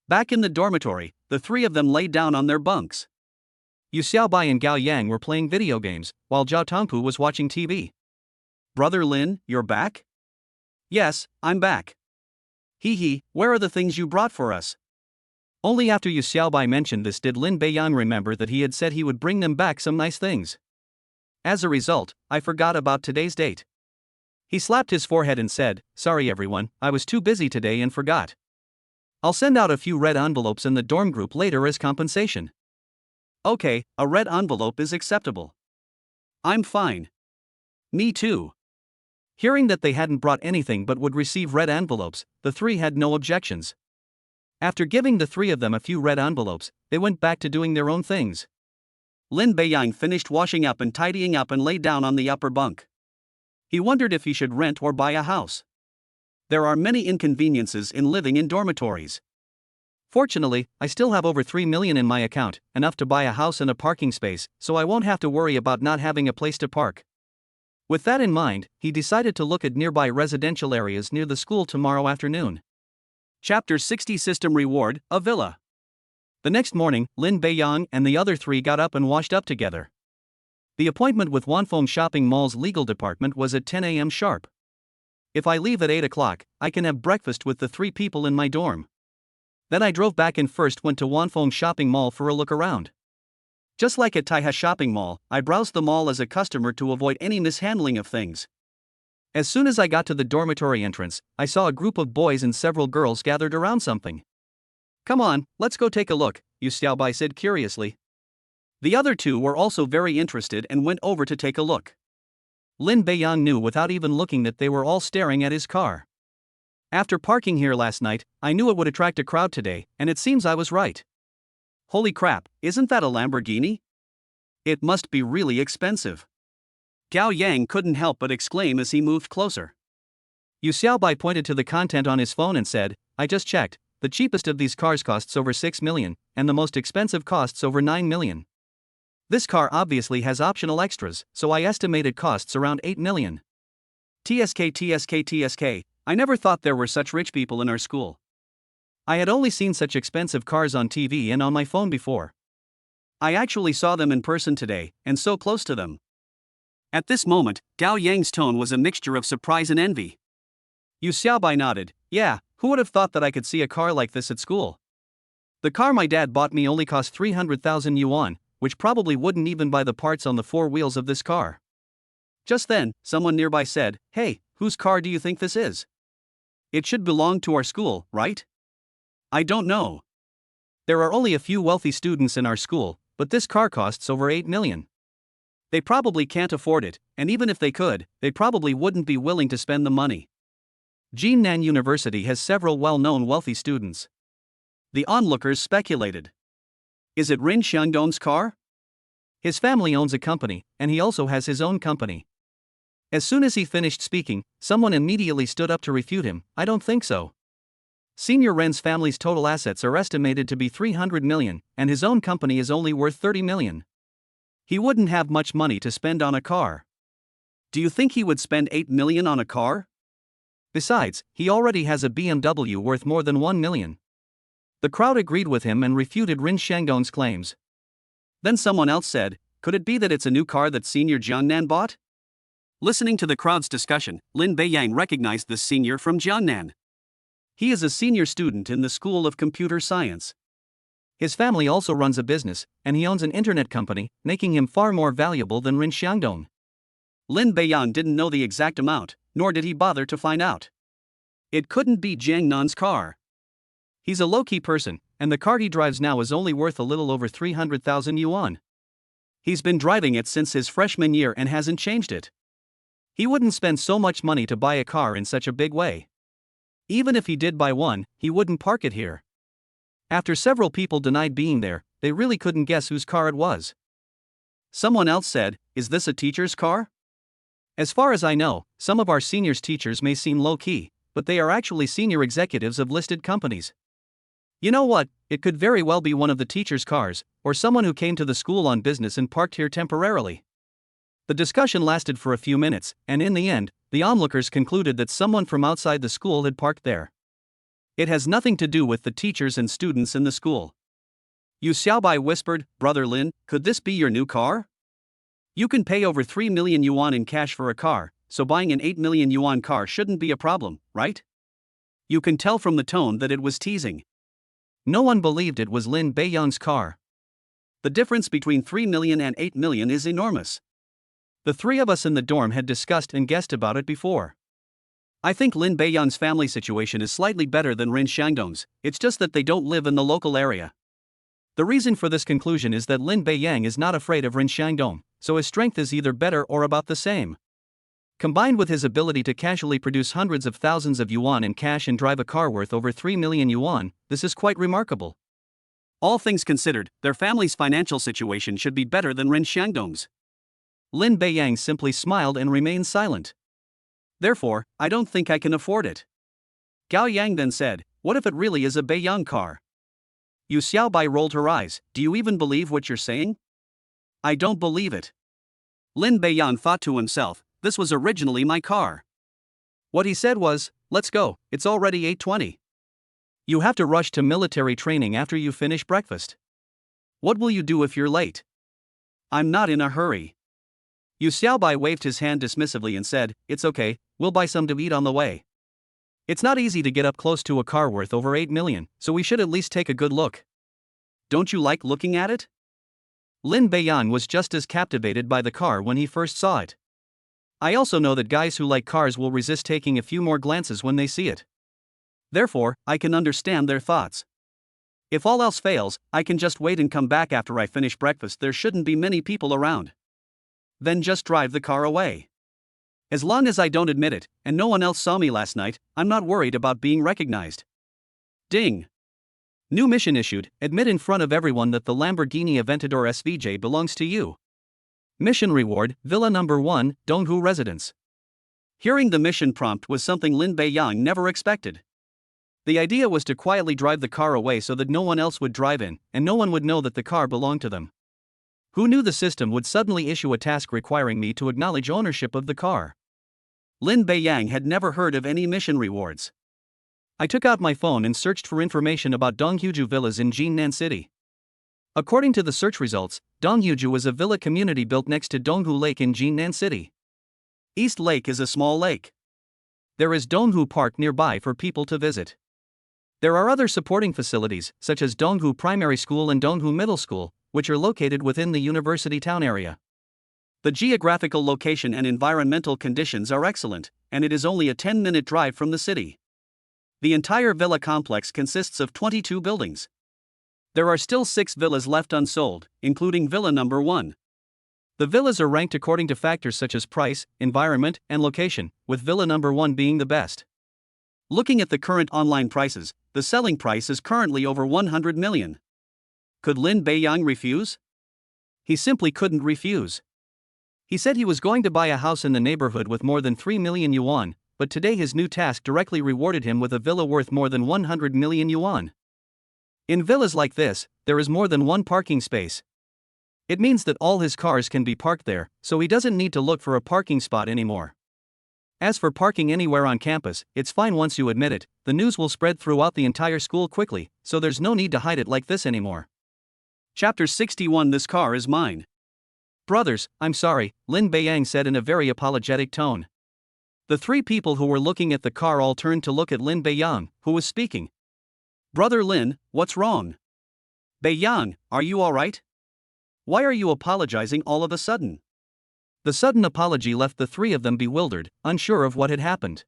Back in the dormitory, the 3 of them lay down on their bunks. Yu Xiaobai and Gao Yang were playing video games, while Zhao Tongpu was watching TV. Brother Lin, you're back? Yes, I'm back. Hee, where are the things you brought for us? Only after Yu Xiaobai mentioned this did Lin Beiyang remember that he had said he would bring them back some nice things. As a result, I forgot about today's date. He slapped his forehead and said, sorry everyone, I was too busy today and forgot. I'll send out a few red envelopes in the dorm group later as compensation. Okay, a red envelope is acceptable. I'm fine. Me too. Hearing that they hadn't brought anything but would receive red envelopes, the 3 had no objections. After giving the 3 of them a few red envelopes, they went back to doing their own things. Lin Beiyang finished washing up and tidying up and lay down on the upper bunk. He wondered if he should rent or buy a house. There are many inconveniences in living in dormitories. Fortunately, I still have over 3 million in my account, enough to buy a house and a parking space, so I won't have to worry about not having a place to park. With that in mind, he decided to look at nearby residential areas near the school tomorrow afternoon. Chapter 60 System Reward, a Villa. The next morning, Lin Beiyang and the other three got up and washed up together. The appointment with Wanfeng Shopping Mall's legal department was at 10 a.m. sharp. If I leave at 8 o'clock, I can have breakfast with the 3 people in my dorm. Then I drove back and first went to Wanfeng Shopping Mall for a look around. Just like at Taihe Shopping Mall, I browsed the mall as a customer to avoid any mishandling of things. As soon as I got to the dormitory entrance, I saw a group of boys and several girls gathered around something. "Come on, let's go take a look," Yu Xiaobai said curiously. The other two were also very interested and went over to take a look. Lin Beiyang knew without even looking that they were all staring at his car. After parking here last night, I knew it would attract a crowd today, and it seems I was right. Holy crap, isn't that a Lamborghini? It must be really expensive. Gao Yang couldn't help but exclaim as he moved closer. Yu Xiaobai pointed to the content on his phone and said, "I just checked, the cheapest of these cars costs over 6 million, and the most expensive costs over 9 million. This car obviously has optional extras, so I estimate it costs around 8 million. TSK, I never thought there were such rich people in our school. I had only seen such expensive cars on TV and on my phone before. I actually saw them in person today, and so close to them." At this moment, Gao Yang's tone was a mixture of surprise and envy. Yu Xiaobai nodded. "Yeah, who would have thought that I could see a car like this at school? The car my dad bought me only cost 300,000 yuan, which probably wouldn't even buy the parts on the 4 wheels of this car." Just then, someone nearby said, "Hey, whose car do you think this is? It should belong to our school, right?" "I don't know. There are only a few wealthy students in our school, but this car costs over 8 million. They probably can't afford it, and even if they could, they probably wouldn't be willing to spend the money. Jinan University has several well-known wealthy students." The onlookers speculated. "Is it Rin Xiangdong's car? His family owns a company, and he also has his own company." As soon as he finished speaking, someone immediately stood up to refute him. "I don't think so. Senior Ren's family's total assets are estimated to be 300 million, and his own company is only worth 30 million. He wouldn't have much money to spend on a car. Do you think he would spend 8 million on a car? Besides, he already has a BMW worth more than 1 million. The crowd agreed with him and refuted Rin Xiangdong's claims. Then someone else said, "Could it be that it's a new car that Senior Jiangnan bought?" Listening to the crowd's discussion, Lin Beiyang recognized this senior from Jiangnan. He is a senior student in the School of Computer Science. His family also runs a business, and he owns an internet company, making him far more valuable than Rin Xiangdong. Lin Beiyang didn't know the exact amount, nor did he bother to find out. It couldn't be Jiang Nan's car. He's a low-key person, and the car he drives now is only worth a little over 300,000 yuan. He's been driving it since his freshman year and hasn't changed it. He wouldn't spend so much money to buy a car in such a big way. Even if he did buy one, he wouldn't park it here. After several people denied being there, they really couldn't guess whose car it was. Someone else said, "Is this a teacher's car?" As far as I know, some of our seniors' teachers may seem low-key, but they are actually senior executives of listed companies. You know what, it could very well be one of the teachers' cars, or someone who came to the school on business and parked here temporarily. The discussion lasted for a few minutes, and in the end, the onlookers concluded that someone from outside the school had parked there. It has nothing to do with the teachers and students in the school. Yu Xiaobai whispered, "Brother Lin, could this be your new car? You can pay over 3 million yuan in cash for a car, so buying an 8 million yuan car shouldn't be a problem, right?" You can tell from the tone that it was teasing. No one believed it was Lin Beiyang's car. The difference between 3 million and 8 million is enormous. The 3 of us in the dorm had discussed and guessed about it before. I think Lin Beiyang's family situation is slightly better than Rin Xiangdong's, it's just that they don't live in the local area. The reason for this conclusion is that Lin Beiyang is not afraid of Rin Xiangdong, so his strength is either better or about the same. Combined with his ability to casually produce hundreds of thousands of yuan in cash and drive a car worth over 3 million yuan, this is quite remarkable. All things considered, their family's financial situation should be better than Rin Xiangdong's. Lin Beiyang simply smiled and remained silent. Therefore, I don't think I can afford it. Gao Yang then said, "What if it really is a Beiyang car?" Yu Xiaobai rolled her eyes. "Do you even believe what you're saying?" "I don't believe it." Lin Beiyang thought to himself, this was originally my car. What he said was, let's go, it's already 8:20. You have to rush to military training after you finish breakfast. What will you do if you're late? I'm not in a hurry. Yu Xiaobai waved his hand dismissively and said, it's okay, we'll buy some to eat on the way. It's not easy to get up close to a car worth over 8 million, so we should at least take a good look. Don't you like looking at it? Lin Beiyan was just as captivated by the car when he first saw it. I also know that guys who like cars will resist taking a few more glances when they see it. Therefore, I can understand their thoughts. If all else fails, I can just wait and come back after I finish breakfast. There shouldn't be many people around. Then just drive the car away. As long as I don't admit it, and no one else saw me last night, I'm not worried about being recognized. Ding! New mission issued, admit in front of everyone that the Lamborghini Aventador SVJ belongs to you. Mission reward, Villa number 1, Donghu Residence. Hearing the mission prompt was something Lin Beiyang never expected. The idea was to quietly drive the car away so that no one else would drive in, and no one would know that the car belonged to them. Who knew the system would suddenly issue a task requiring me to acknowledge ownership of the car? Lin Beiyang had never heard of any mission rewards. I took out my phone and searched for information about Donghuju villas in Jinnan City. According to the search results, Donghuju is a villa community built next to Donghu Lake in Jinnan City. East Lake is a small lake. There is Donghu Park nearby for people to visit. There are other supporting facilities, such as Donghu Primary School and Donghu Middle School, which are located within the university town area. The geographical location and environmental conditions are excellent, and it is only a 10-minute drive from the city. The entire villa complex consists of 22 buildings. There are still 6 villas left unsold, including Villa number 1. The villas are ranked according to factors such as price, environment, and location, with Villa number 1 being the best. Looking at the current online prices, the selling price is currently over 100 million. Could Lin Beiyang refuse? He simply couldn't refuse. He said he was going to buy a house in the neighborhood with more than 3 million yuan, but today his new task directly rewarded him with a villa worth more than 100 million yuan. In villas like this, there is more than one parking space. It means that all his cars can be parked there, so he doesn't need to look for a parking spot anymore. As for parking anywhere on campus, it's fine once you admit it, the news will spread throughout the entire school quickly, so there's no need to hide it like this anymore. Chapter 61 This car is mine. Brothers, I'm sorry, Lin Beiyang said in a very apologetic tone. The 3 people who were looking at the car all turned to look at Lin Beiyang, who was speaking. Brother Lin, what's wrong? Beiyang, are you alright? Why are you apologizing all of a sudden? The sudden apology left the 3 of them bewildered, unsure of what had happened.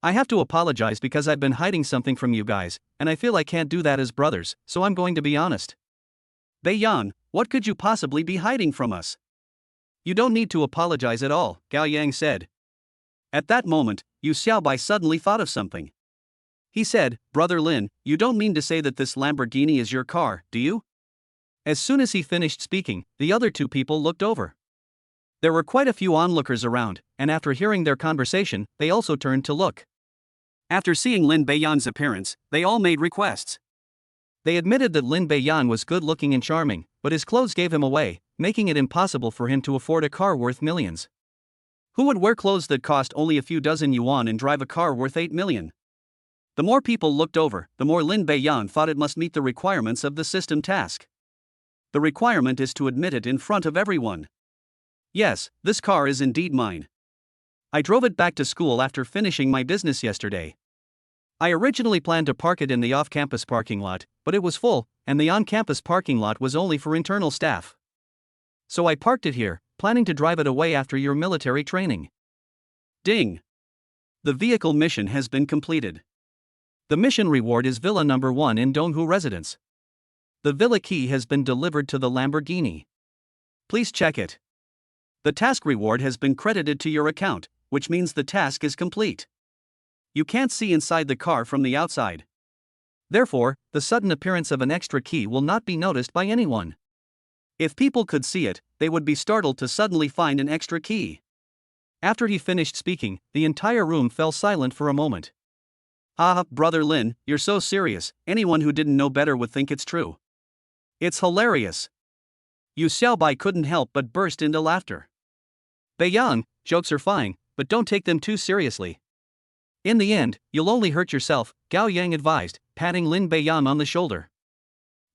I have to apologize because I've been hiding something from you guys, and I feel I can't do that as brothers, so I'm going to be honest. Beiyang, what could you possibly be hiding from us? You don't need to apologize at all, Gao Yang said. At that moment, Yu Xiaobai suddenly thought of something. He said, Brother Lin, you don't mean to say that this Lamborghini is your car, do you? As soon as he finished speaking, the other 2 people looked over. There were quite a few onlookers around, and after hearing their conversation, they also turned to look. After seeing Lin Beiyang's appearance, they all made requests. They admitted that Lin Beiyang was good-looking and charming, but his clothes gave him away, making it impossible for him to afford a car worth millions. Who would wear clothes that cost only a few dozen yuan and drive a car worth 8 million? The more people looked over, the more Lin Beiyang thought it must meet the requirements of the system task. The requirement is to admit it in front of everyone. Yes, this car is indeed mine. I drove it back to school after finishing my business yesterday. I originally planned to park it in the off-campus parking lot, but it was full, and the on-campus parking lot was only for internal staff. So I parked it here, planning to drive it away after your military training. Ding! The vehicle mission has been completed. The mission reward is Villa number 1 in Donghu Residence. The villa key has been delivered to the Lamborghini. Please check it. The task reward has been credited to your account, which means the task is complete. You can't see inside the car from the outside. Therefore, the sudden appearance of an extra key will not be noticed by anyone. If people could see it, they would be startled to suddenly find an extra key. After he finished speaking, the entire room fell silent for a moment. Ah, Brother Lin, you're so serious, anyone who didn't know better would think it's true. It's hilarious. Yu Xiaobai couldn't help but burst into laughter. Beiyang, jokes are fine, but don't take them too seriously. In the end, you'll only hurt yourself, Gao Yang advised, patting Lin Beiyang on the shoulder.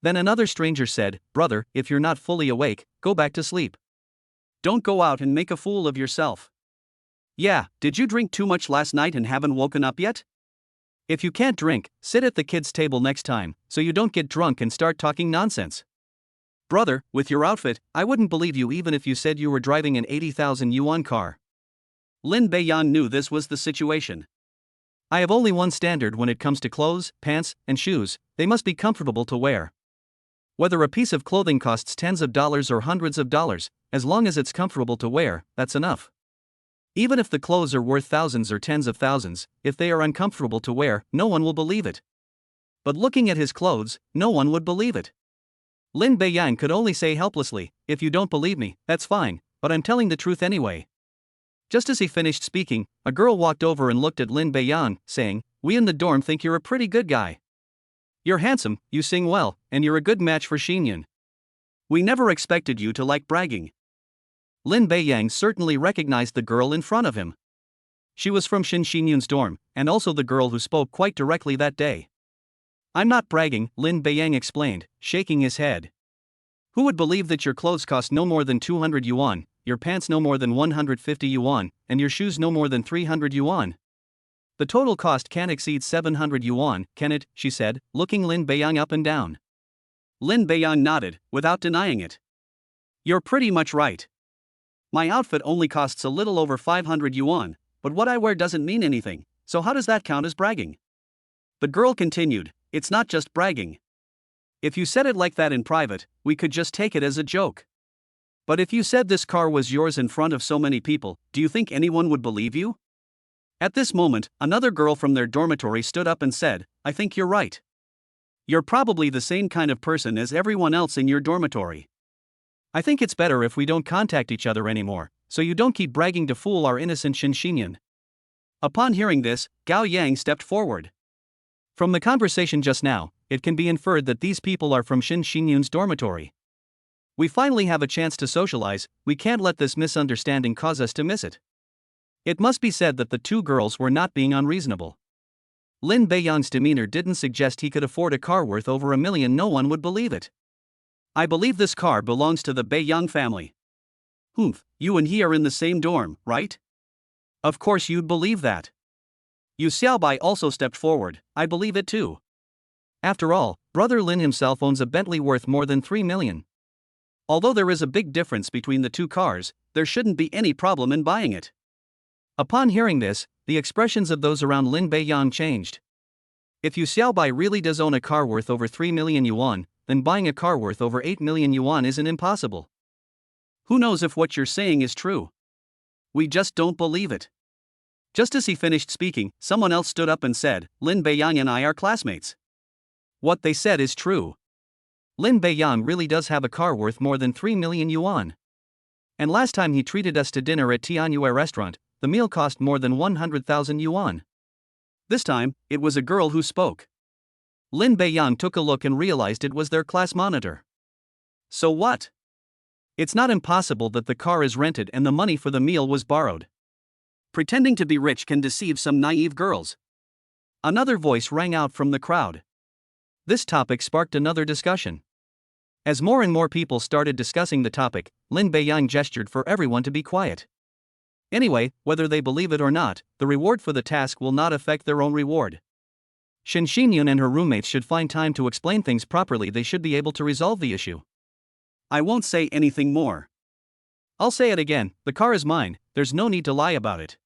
Then another stranger said, brother, if you're not fully awake, go back to sleep. Don't go out and make a fool of yourself. Yeah, did you drink too much last night and haven't woken up yet? If you can't drink, sit at the kids' table next time, so you don't get drunk and start talking nonsense. Brother, with your outfit, I wouldn't believe you even if you said you were driving an 80,000 yuan car. Lin Beiyang knew this was the situation. I have only one standard when it comes to clothes, pants, and shoes: they must be comfortable to wear. Whether a piece of clothing costs tens of dollars or hundreds of dollars, as long as it's comfortable to wear, that's enough. Even if the clothes are worth thousands or tens of thousands, if they are uncomfortable to wear, no one will believe it. But looking at his clothes, no one would believe it. Lin Beiyang could only say helplessly, if you don't believe me, that's fine, but I'm telling the truth anyway. Just as he finished speaking, a girl walked over and looked at Lin Beiyang, saying, we in the dorm think you're a pretty good guy. You're handsome, you sing well, and you're a good match for Xinyun. We never expected you to like bragging. Lin Beiyang certainly recognized the girl in front of him. She was from Xinyun's dorm, and also the girl who spoke quite directly that day. I'm not bragging, Lin Beiyang explained, shaking his head. Who would believe that your clothes cost no more than 200 yuan, your pants no more than 150 yuan, and your shoes no more than 300 yuan? The total cost can't exceed 700 yuan, can it? She said, looking Lin Beiyang up and down. Lin Beiyang nodded, without denying it. You're pretty much right. My outfit only costs a little over 500 yuan, but what I wear doesn't mean anything, so how does that count as bragging? The girl continued, it's not just bragging. If you said it like that in private, we could just take it as a joke. But if you said this car was yours in front of so many people, do you think anyone would believe you? At this moment, another girl from their dormitory stood up and said, I think you're right. You're probably the same kind of person as everyone else in your dormitory. I think it's better if we don't contact each other anymore, so you don't keep bragging to fool our innocent Xinyun. Upon hearing this, Gao Yang stepped forward. From the conversation just now, it can be inferred that these people are from Xinyun's dormitory. We finally have a chance to socialize, we can't let this misunderstanding cause us to miss it. It must be said that the two girls were not being unreasonable. Lin Beiyang's demeanor didn't suggest he could afford a car worth over $1 million. No one would believe it. I believe this car belongs to the Beiyang family. Humph, you and he are in the same dorm, right? Of course you'd believe that. Yu Xiaobai also stepped forward, I believe it too. After all, brother Lin himself owns a Bentley worth more than 3 million. Although there is a big difference between the two cars, there shouldn't be any problem in buying it. Upon hearing this, the expressions of those around Lin Beiyang changed. If Yu Xiaobai really does own a car worth over 3 million yuan, then buying a car worth over 8 million yuan isn't impossible. Who knows if what you're saying is true? We just don't believe it. Just as he finished speaking, someone else stood up and said, Lin Beiyang and I are classmates. What they said is true. Lin Beiyang really does have a car worth more than 3 million yuan. And last time he treated us to dinner at Tianyue restaurant, the meal cost more than 100,000 yuan. This time, it was a girl who spoke. Lin Beiyang took a look and realized it was their class monitor. So what? It's not impossible that the car is rented and the money for the meal was borrowed. Pretending to be rich can deceive some naive girls. Another voice rang out from the crowd. This topic sparked another discussion. As more and more people started discussing the topic, Lin Beiyang gestured for everyone to be quiet. Anyway, whether they believe it or not, the reward for the task will not affect their own reward. Xinyun and her roommates should find time to explain things properly. They should be able to resolve the issue. I won't say anything more. I'll say it again, the car is mine, there's no need to lie about it.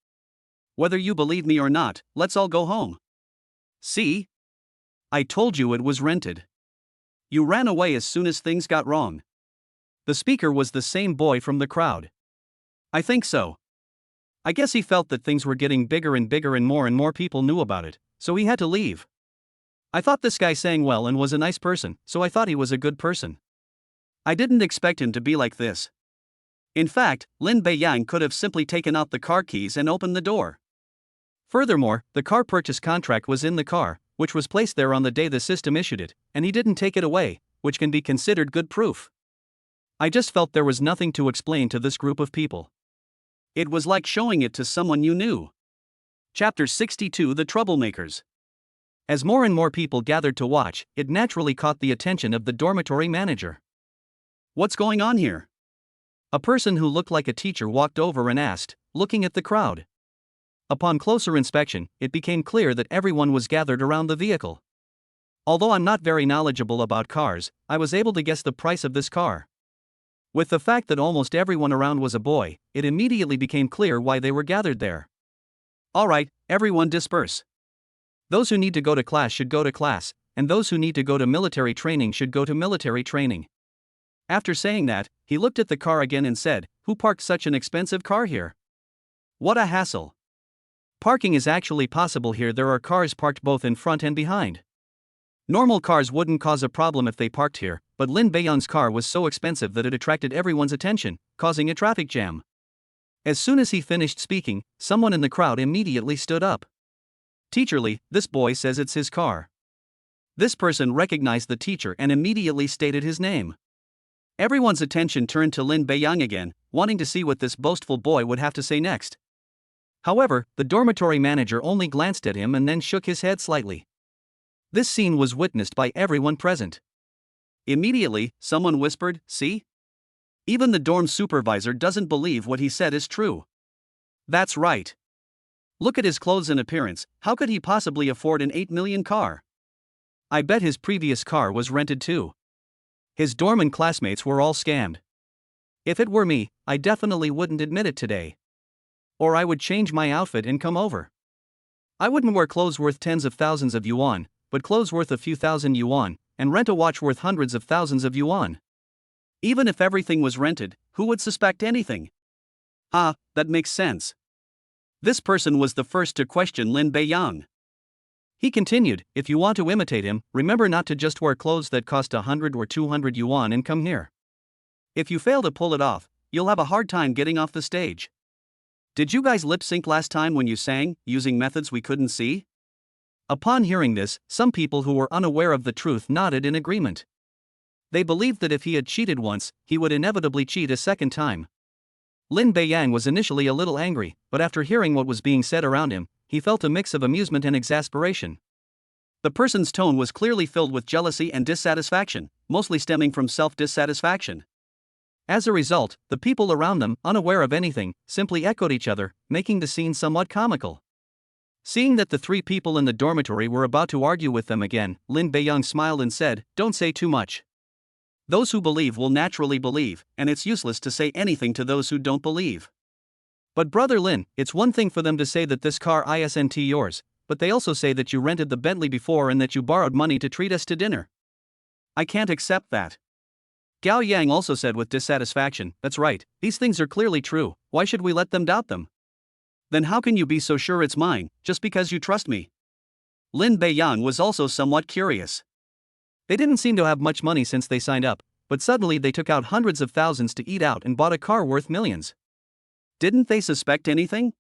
Whether you believe me or not, let's all go home. See? I told you it was rented. You ran away as soon as things got wrong. The speaker was the same boy from the crowd. I think so. I guess he felt that things were getting bigger and more people knew about it, so he had to leave. I thought this guy sang well and was a nice person, so I thought he was a good person. I didn't expect him to be like this. In fact, Lin Beiyang could have simply taken out the car keys and opened the door. Furthermore, the car purchase contract was in the car, which was placed there on the day the system issued it, and he didn't take it away, which can be considered good proof. I just felt there was nothing to explain to this group of people. It was like showing it to someone you knew. Chapter 62: The Troublemakers. As more and more people gathered to watch, it naturally caught the attention of the dormitory manager. "What's going on here?" A person who looked like a teacher walked over and asked, looking at the crowd. Upon closer inspection, it became clear that everyone was gathered around the vehicle. Although I'm not very knowledgeable about cars, I was able to guess the price of this car. With the fact that almost everyone around was a boy, it immediately became clear why they were gathered there. "Alright, everyone disperse. Those who need to go to class should go to class, and those who need to go to military training should go to military training." After saying that, he looked at the car again and said, "Who parked such an expensive car here? What a hassle. Parking is actually possible here. There are cars parked both in front and behind. Normal cars wouldn't cause a problem if they parked here, but Lin Beiyang's car was so expensive that it attracted everyone's attention, causing a traffic jam." As soon as he finished speaking, someone in the crowd immediately stood up. "Teacherly, this boy says it's his car." This person recognized the teacher and immediately stated his name. Everyone's attention turned to Lin Beiyang again, wanting to see what this boastful boy would have to say next. However, the dormitory manager only glanced at him and then shook his head slightly. This scene was witnessed by everyone present. Immediately, someone whispered, "See? Even the dorm supervisor doesn't believe what he said is true. That's right. Look at his clothes and appearance. How could he possibly afford an 8 million car? I bet his previous car was rented too. His dorm and classmates were all scammed. If it were me, I definitely wouldn't admit it today. Or I would change my outfit and come over. I wouldn't wear clothes worth tens of thousands of yuan, but clothes worth a few thousand yuan, and rent a watch worth hundreds of thousands of yuan. Even if everything was rented, who would suspect anything? Ah, that makes sense." This person was the first to question Lin Beiyang. He continued, "If you want to imitate him, remember not to just wear clothes that cost 100 or 200 yuan and come here. If you fail to pull it off, you'll have a hard time getting off the stage. Did you guys lip sync last time when you sang, using methods we couldn't see?" Upon hearing this, some people who were unaware of the truth nodded in agreement. They believed that if he had cheated once, he would inevitably cheat a second time. Lin Beiyang was initially a little angry, but after hearing what was being said around him, he felt a mix of amusement and exasperation. The person's tone was clearly filled with jealousy and dissatisfaction, mostly stemming from self-dissatisfaction. As a result, the people around them, unaware of anything, simply echoed each other, making the scene somewhat comical. Seeing that the three people in the dormitory were about to argue with them again, Lin Beiyang smiled and said, "Don't say too much. Those who believe will naturally believe, and it's useless to say anything to those who don't believe. But Brother Lin, it's one thing for them to say that this car isn't yours, but they also say that you rented the Bentley before and that you borrowed money to treat us to dinner. I can't accept that." Gao Yang also said with dissatisfaction, "That's right, these things are clearly true, why should we let them doubt them? Then how can you be so sure it's mine, just because you trust me?" Lin Beiyang was also somewhat curious. They didn't seem to have much money since they signed up, but suddenly they took out hundreds of thousands to eat out and bought a car worth millions. Didn't they suspect anything?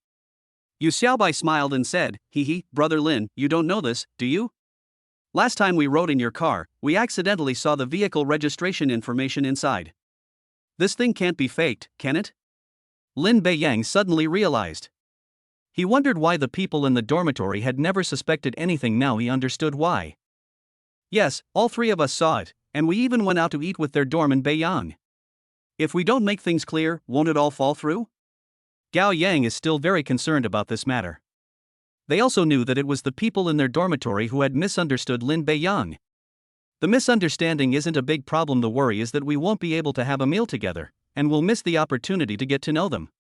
Yu Xiaobai smiled and said, "Hee, Brother Lin, you don't know this, do you? Last time we rode in your car, we accidentally saw the vehicle registration information inside. This thing can't be faked, can it?" Lin Beiyang suddenly realized. He wondered why the people in the dormitory had never suspected anything. Now he understood why. "Yes, all three of us saw it, and we even went out to eat with their dorm in Beiyang. If we don't make things clear, won't it all fall through?" Gao Yang is still very concerned about this matter. They also knew that it was the people in their dormitory who had misunderstood Lin Beiyang. The misunderstanding isn't a big problem. The worry is that we won't be able to have a meal together, and we'll miss the opportunity to get to know them.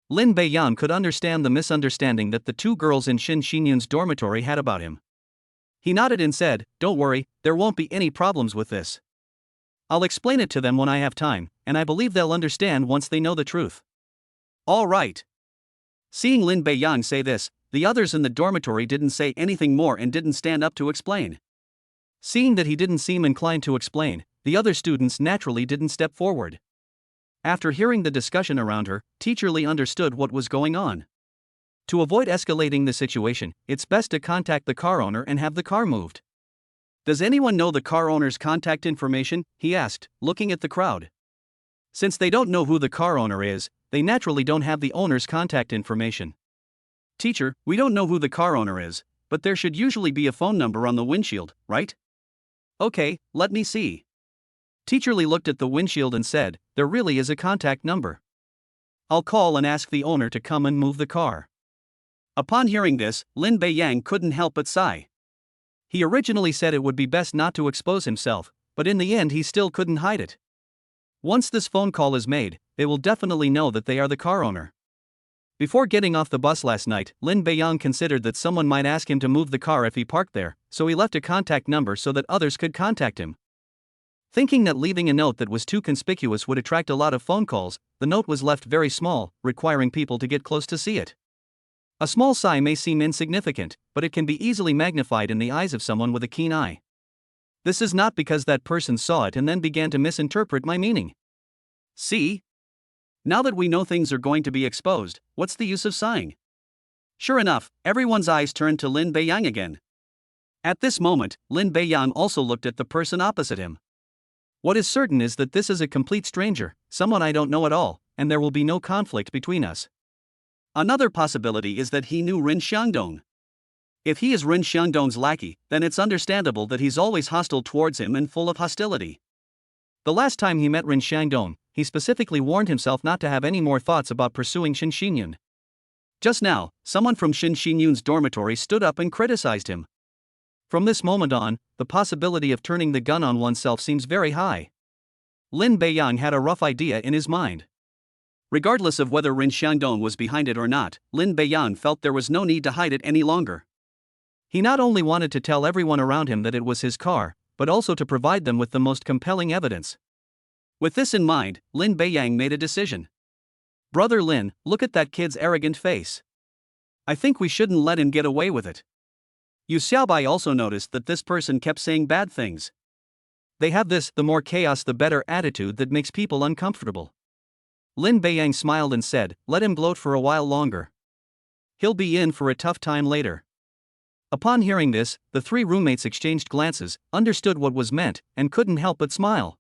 Lin Beiyang could understand the misunderstanding that the two girls in Shin Xinyun's dormitory had about him. He nodded and said, "Don't worry, there won't be any problems with this. I'll explain it to them when I have time, and I believe they'll understand once they know the truth." "All right." Seeing Lin Beiyang say this, the others in the dormitory didn't say anything more and didn't stand up to explain. Seeing that he didn't seem inclined to explain, the other students naturally didn't step forward. After hearing the discussion around her, Teacher Li understood what was going on. To avoid escalating the situation, it's best to contact the car owner and have the car moved. "Does anyone know the car owner's contact information?" he asked, looking at the crowd. Since they don't know who the car owner is, they naturally don't have the owner's contact information. Teacher, we don't know who the car owner is, but there should usually be a phone number on the windshield, right? Okay, let me see. Teacher Lee looked at the windshield and said, there really is a contact number. I'll call and ask the owner to come and move the car. Upon hearing this, Lin Beiyang couldn't help but sigh. He originally said it would be best not to expose himself, but in the end he still couldn't hide it. Once this phone call is made, they will definitely know that they are the car owner. Before getting off the bus last night, Lin Beiyang considered that someone might ask him to move the car if he parked there, so he left a contact number so that others could contact him. Thinking that leaving a note that was too conspicuous would attract a lot of phone calls, the note was left very small, requiring people to get close to see it. A small sigh may seem insignificant, but it can be easily magnified in the eyes of someone with a keen eye. This is not because that person saw it and then began to misinterpret my meaning. See? Now that we know things are going to be exposed, what's the use of sighing? Sure enough, everyone's eyes turned to Lin Beiyang again. At this moment, Lin Beiyang also looked at the person opposite him. What is certain is that this is a complete stranger, someone I don't know at all, and there will be no conflict between us. Another possibility is that he knew Rin Xiangdong. If he is Rin Xiangdong's lackey, then it's understandable that he's always hostile towards him and full of hostility. The last time he met Rin Xiangdong, he specifically warned himself not to have any more thoughts about pursuing Shin Xinyun. Just now, someone from Shin Xinyun's dormitory stood up and criticized him. From this moment on, the possibility of turning the gun on oneself seems very high. Lin Beiyang had a rough idea in his mind. Regardless of whether Rin Xiangdong was behind it or not, Lin Beiyang felt there was no need to hide it any longer. He not only wanted to tell everyone around him that it was his car, but also to provide them with the most compelling evidence. With this in mind, Lin Beiyang made a decision. Brother Lin, look at that kid's arrogant face. I think we shouldn't let him get away with it. Yu Xiaobai also noticed that this person kept saying bad things. They have this the more chaos the better attitude that makes people uncomfortable. Lin Beiyang smiled and said, let him gloat for a while longer. He'll be in for a tough time later. Upon hearing this, the three roommates exchanged glances, understood what was meant, and couldn't help but smile.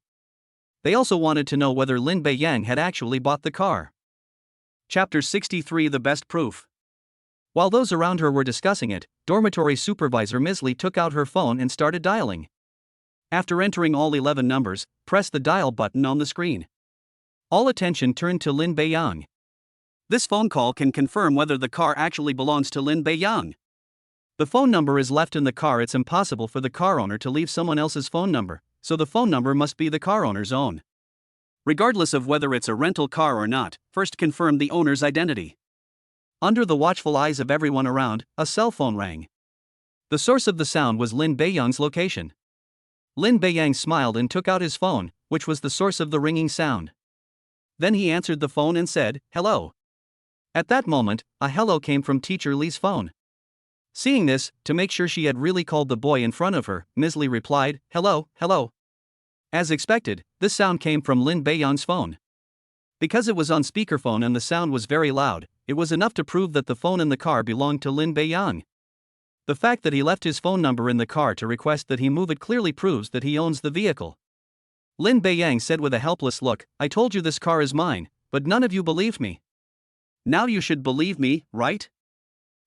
They also wanted to know whether Lin Beiyang had actually bought the car. Chapter 63 The Best Proof. While those around her were discussing it, dormitory supervisor Ms. Lee took out her phone and started dialing. After entering all 11 numbers, press the dial button on the screen. All attention turned to Lin Beiyang. This phone call can confirm whether the car actually belongs to Lin Beiyang. The phone number is left in the car. It's impossible for the car owner to leave someone else's phone number, so the phone number must be the car owner's own. Regardless of whether it's a rental car or not, first confirm the owner's identity. Under the watchful eyes of everyone around, a cell phone rang. The source of the sound was Lin Beiyang's location. Lin Beiyang smiled and took out his phone, which was the source of the ringing sound. Then he answered the phone and said, hello. At that moment, a hello came from Teacher Lee's phone. Seeing this, to make sure she had really called the boy in front of her, Ms. Lee replied, hello, hello. As expected, this sound came from Lin Beiyang's phone. Because it was on speakerphone and the sound was very loud, it was enough to prove that the phone in the car belonged to Lin Beiyang. The fact that he left his phone number in the car to request that he move it clearly proves that he owns the vehicle. Lin Beiyang said with a helpless look, I told you this car is mine, but none of you believed me. Now you should believe me, right?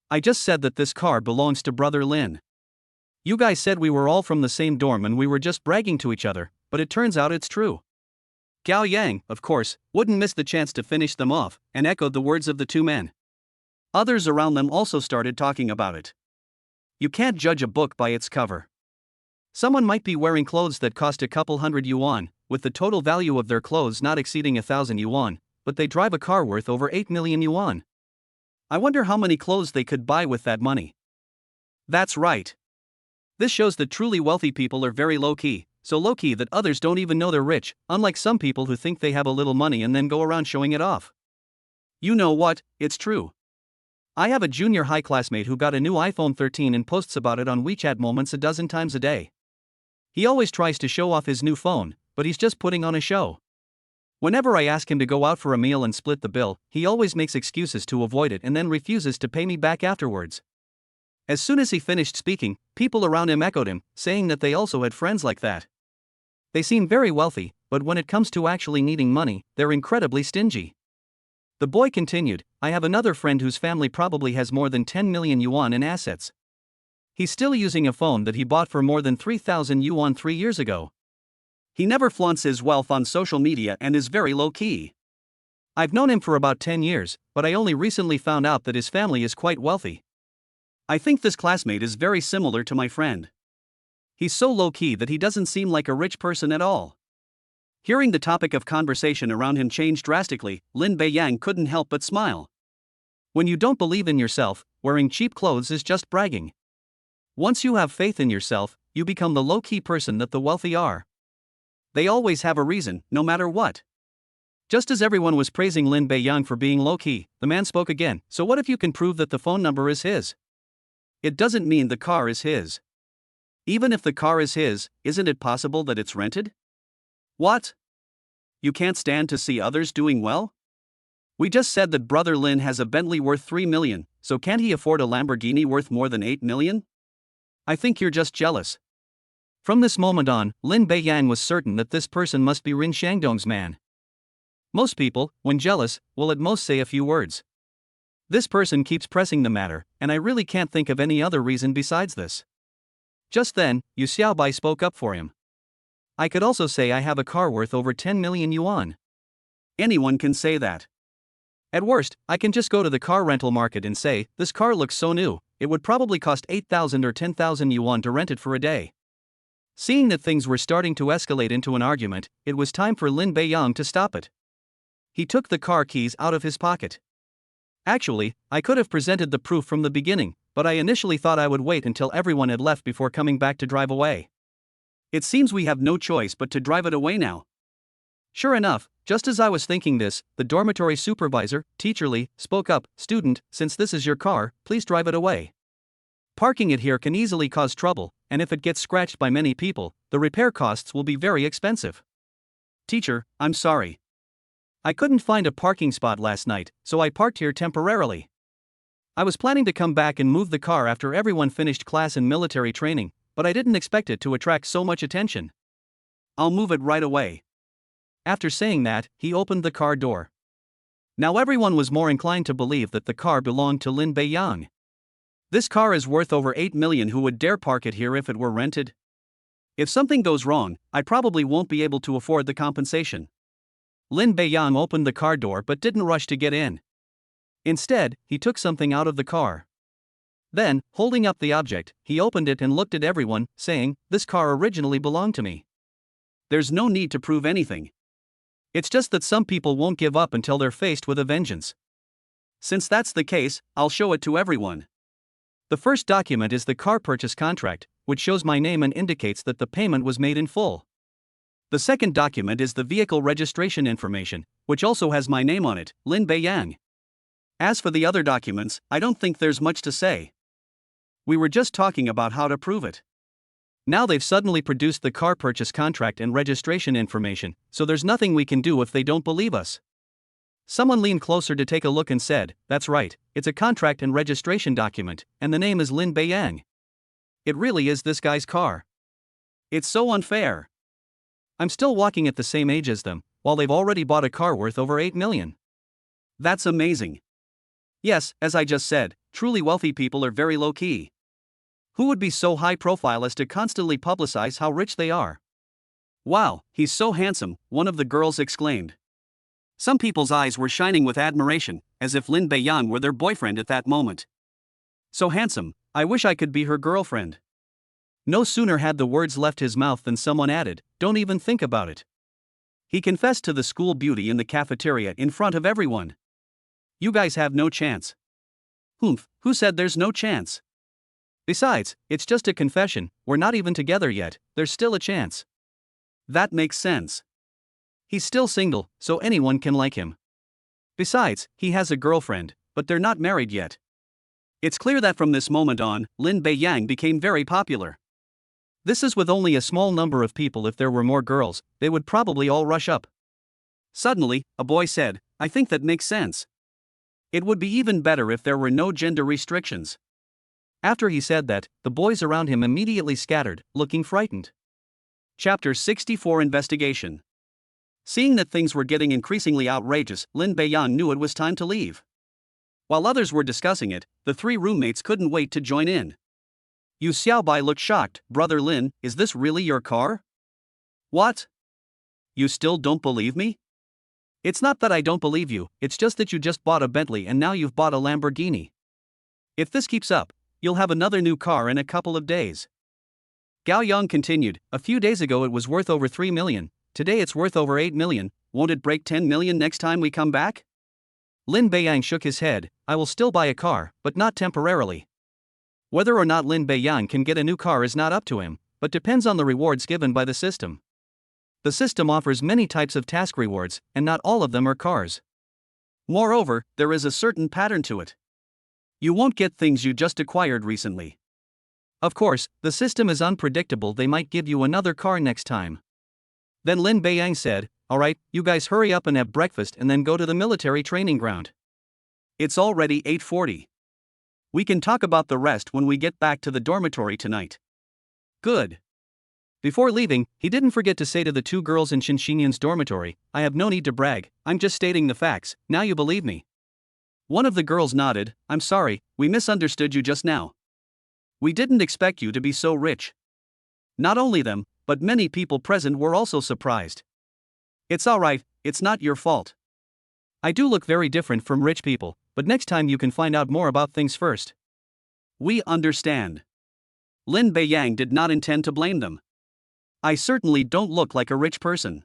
I just said that this car belongs to Brother Lin. You guys said we were all from the same dorm and we were just bragging to each other, but it turns out it's true. Gao Yang, of course, wouldn't miss the chance to finish them off, and echoed the words of the two men. Others around them also started talking about it. You can't judge a book by its cover. Someone might be wearing clothes that cost a couple hundred yuan, with the total value of their clothes not exceeding 1,000 yuan, but they drive a car worth over 8 million yuan. I wonder how many clothes they could buy with that money. That's right. This shows that truly wealthy people are very low-key, so low-key that others don't even know they're rich, unlike some people who think they have a little money and then go around showing it off. You know what, it's true. I have a junior high classmate who got a new iPhone 13 and posts about it on WeChat Moments a dozen times a day. He always tries to show off his new phone, but he's just putting on a show. Whenever I ask him to go out for a meal and split the bill, he always makes excuses to avoid it and then refuses to pay me back afterwards. As soon as he finished speaking, people around him echoed him, saying that they also had friends like that. They seem very wealthy, but when it comes to actually needing money, they're incredibly stingy. The boy continued, I have another friend whose family probably has more than 10 million yuan in assets. He's still using a phone that he bought for more than 3,000 yuan 3 years ago. He never flaunts his wealth on social media and is very low-key. I've known him for about 10 years, but I only recently found out that his family is quite wealthy. I think this classmate is very similar to my friend. He's so low-key that he doesn't seem like a rich person at all. Hearing the topic of conversation around him change drastically, Lin Beiyang couldn't help but smile. When you don't believe in yourself, wearing cheap clothes is just bragging. Once you have faith in yourself, you become the low-key person that the wealthy are. They always have a reason, no matter what. Just as everyone was praising Lin Beiyang for being low-key, the man spoke again, so what if you can prove that the phone number is his? It doesn't mean the car is his. Even if the car is his, isn't it possible that it's rented? What? You can't stand to see others doing well? We just said that brother Lin has a Bentley worth 3 million, so can't he afford a Lamborghini worth more than 8 million? I think you're just jealous. From this moment on, Lin Beiyang was certain that this person must be Rin Shangdong's man. Most people, when jealous, will at most say a few words. This person keeps pressing the matter, and I really can't think of any other reason besides this. Just then, Yu Xiaobai spoke up for him. I could also say I have a car worth over 10 million yuan. Anyone can say that. At worst, I can just go to the car rental market and say, this car looks so new, it would probably cost 8,000 or 10,000 yuan to rent it for a day. Seeing that things were starting to escalate into an argument, it was time for Lin Beiyang to stop it. He took the car keys out of his pocket. Actually, I could have presented the proof from the beginning, but I initially thought I would wait until everyone had left before coming back to drive away. It seems we have no choice but to drive it away now. Sure enough, just as I was thinking this, the dormitory supervisor, Teacher Li, spoke up, Student, since this is your car, please drive it away. Parking it here can easily cause trouble, and if it gets scratched by many people, the repair costs will be very expensive. Teacher, I'm sorry. I couldn't find a parking spot last night, so I parked here temporarily. I was planning to come back and move the car after everyone finished class and military training, but I didn't expect it to attract so much attention. I'll move it right away. After saying that, he opened the car door. Now everyone was more inclined to believe that the car belonged to Lin Beiyang. This car is worth over 8 million. Who would dare park it here if it were rented? If something goes wrong, I probably won't be able to afford the compensation. Lin Beiyang opened the car door but didn't rush to get in. Instead, he took something out of the car. Then, holding up the object, he opened it and looked at everyone, saying, this car originally belonged to me. There's no need to prove anything. It's just that some people won't give up until they're faced with a vengeance. Since that's the case, I'll show it to everyone. The first document is the car purchase contract, which shows my name and indicates that the payment was made in full. The second document is the vehicle registration information, which also has my name on it, Lin Beiyang. As for the other documents, I don't think there's much to say. We were just talking about how to prove it. Now they've suddenly produced the car purchase contract and registration information, so there's nothing we can do if they don't believe us. Someone leaned closer to take a look and said, that's right, it's a contract and registration document, and the name is Lin Beiyang. It really is this guy's car. It's so unfair. I'm still walking at the same age as them, while they've already bought a car worth over 8 million. That's amazing. Yes, as I just said, truly wealthy people are very low-key. Who would be so high-profile as to constantly publicize how rich they are? Wow, he's so handsome, one of the girls exclaimed. Some people's eyes were shining with admiration, as if Lin Beiyang were their boyfriend at that moment. So handsome, I wish I could be her girlfriend. No sooner had the words left his mouth than someone added, don't even think about it. He confessed to the school beauty in the cafeteria in front of everyone. You guys have no chance. Humph, who said there's no chance? Besides, it's just a confession, we're not even together yet, there's still a chance. That makes sense. He's still single, so anyone can like him. Besides, he has a girlfriend, but they're not married yet. It's clear that from this moment on, Lin Beiyang became very popular. This is with only a small number of people. If there were more girls, they would probably all rush up. Suddenly, a boy said, I think that makes sense. It would be even better if there were no gender restrictions. After he said that, the boys around him immediately scattered, looking frightened. Chapter 64 Investigation. Seeing that things were getting increasingly outrageous, Lin Beiyan knew it was time to leave. While others were discussing it, the three roommates couldn't wait to join in. Yu Xiaobai looked shocked. Brother Lin, is this really your car? What? You still don't believe me? It's not that I don't believe you, it's just that you just bought a Bentley and now you've bought a Lamborghini. If this keeps up, you'll have another new car in a couple of days. Gao Yang continued, a few days ago it was worth over 3 million, today it's worth over 8 million, won't it break 10 million next time we come back? Lin Beiyang shook his head, I will still buy a car, but not temporarily. Whether or not Lin Beiyang can get a new car is not up to him, but depends on the rewards given by the system. The system offers many types of task rewards, and not all of them are cars. Moreover, there is a certain pattern to it. You won't get things you just acquired recently. Of course, the system is unpredictable, they might give you another car next time. Then Lin Beiyang said, alright, you guys hurry up and have breakfast and then go to the military training ground. It's already 8:40. We can talk about the rest when we get back to the dormitory tonight. Good. Before leaving, he didn't forget to say to the two girls in Xinxinyan's dormitory, I have no need to brag, I'm just stating the facts, now you believe me. One of the girls nodded, I'm sorry, we misunderstood you just now. We didn't expect you to be so rich. Not only them, but many people present were also surprised. It's alright, it's not your fault. I do look very different from rich people, but next time you can find out more about things first. We understand. Lin Beiyang did not intend to blame them. I certainly don't look like a rich person.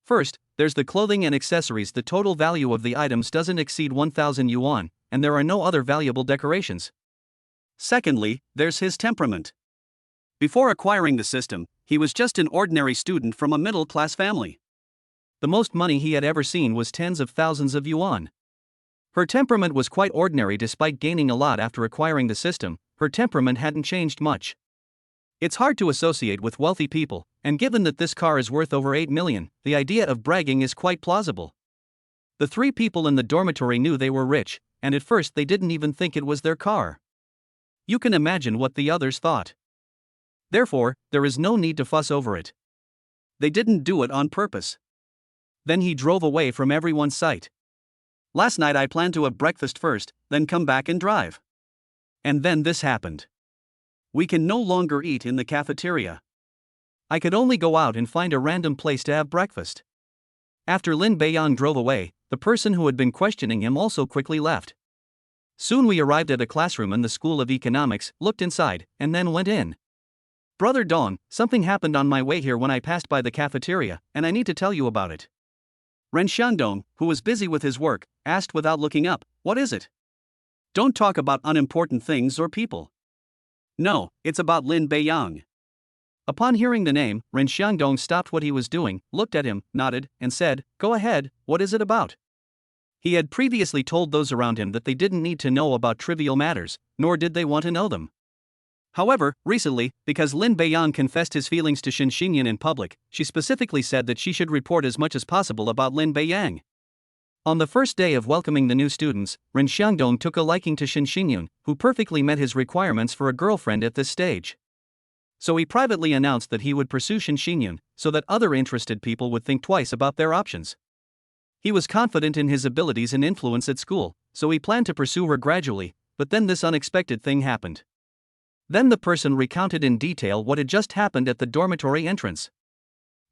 First, there's the clothing and accessories. The total value of the items doesn't exceed 1,000 yuan, and there are no other valuable decorations. Secondly, there's his temperament. Before acquiring the system, he was just an ordinary student from a middle-class family. The most money he had ever seen was tens of thousands of yuan. Her temperament was quite ordinary despite gaining a lot after acquiring the system, her temperament hadn't changed much. It's hard to associate with wealthy people, and given that this car is worth over 8 million, the idea of bragging is quite plausible. The three people in the dormitory knew they were rich, and at first they didn't even think it was their car. You can imagine what the others thought. Therefore, there is no need to fuss over it. They didn't do it on purpose. Then he drove away from everyone's sight. Last night I planned to have breakfast first, then come back and drive. And then this happened. We can no longer eat in the cafeteria. I could only go out and find a random place to have breakfast. After Lin Beiyang drove away, the person who had been questioning him also quickly left. Soon we arrived at a classroom in the School of Economics, looked inside, and then went in. Brother Dong, something happened on my way here when I passed by the cafeteria, and I need to tell you about it. Ren Xiangdong, who was busy with his work, asked without looking up, what is it? Don't talk about unimportant things or people. No, it's about Lin Beiyang. Upon hearing the name, Ren Xiangdong stopped what he was doing, looked at him, nodded, and said, go ahead, what is it about? He had previously told those around him that they didn't need to know about trivial matters, nor did they want to know them. However, recently, because Lin Beiyang confessed his feelings to Xinxinyan in public, she specifically said that she should report as much as possible about Lin Beiyang. On the first day of welcoming the new students, Ren Xiangdong took a liking to Xinxinyan, who perfectly met his requirements for a girlfriend at this stage. So he privately announced that he would pursue Xinxinyan, so that other interested people would think twice about their options. He was confident in his abilities and influence at school, so he planned to pursue her gradually, but then this unexpected thing happened. Then the person recounted in detail what had just happened at the dormitory entrance.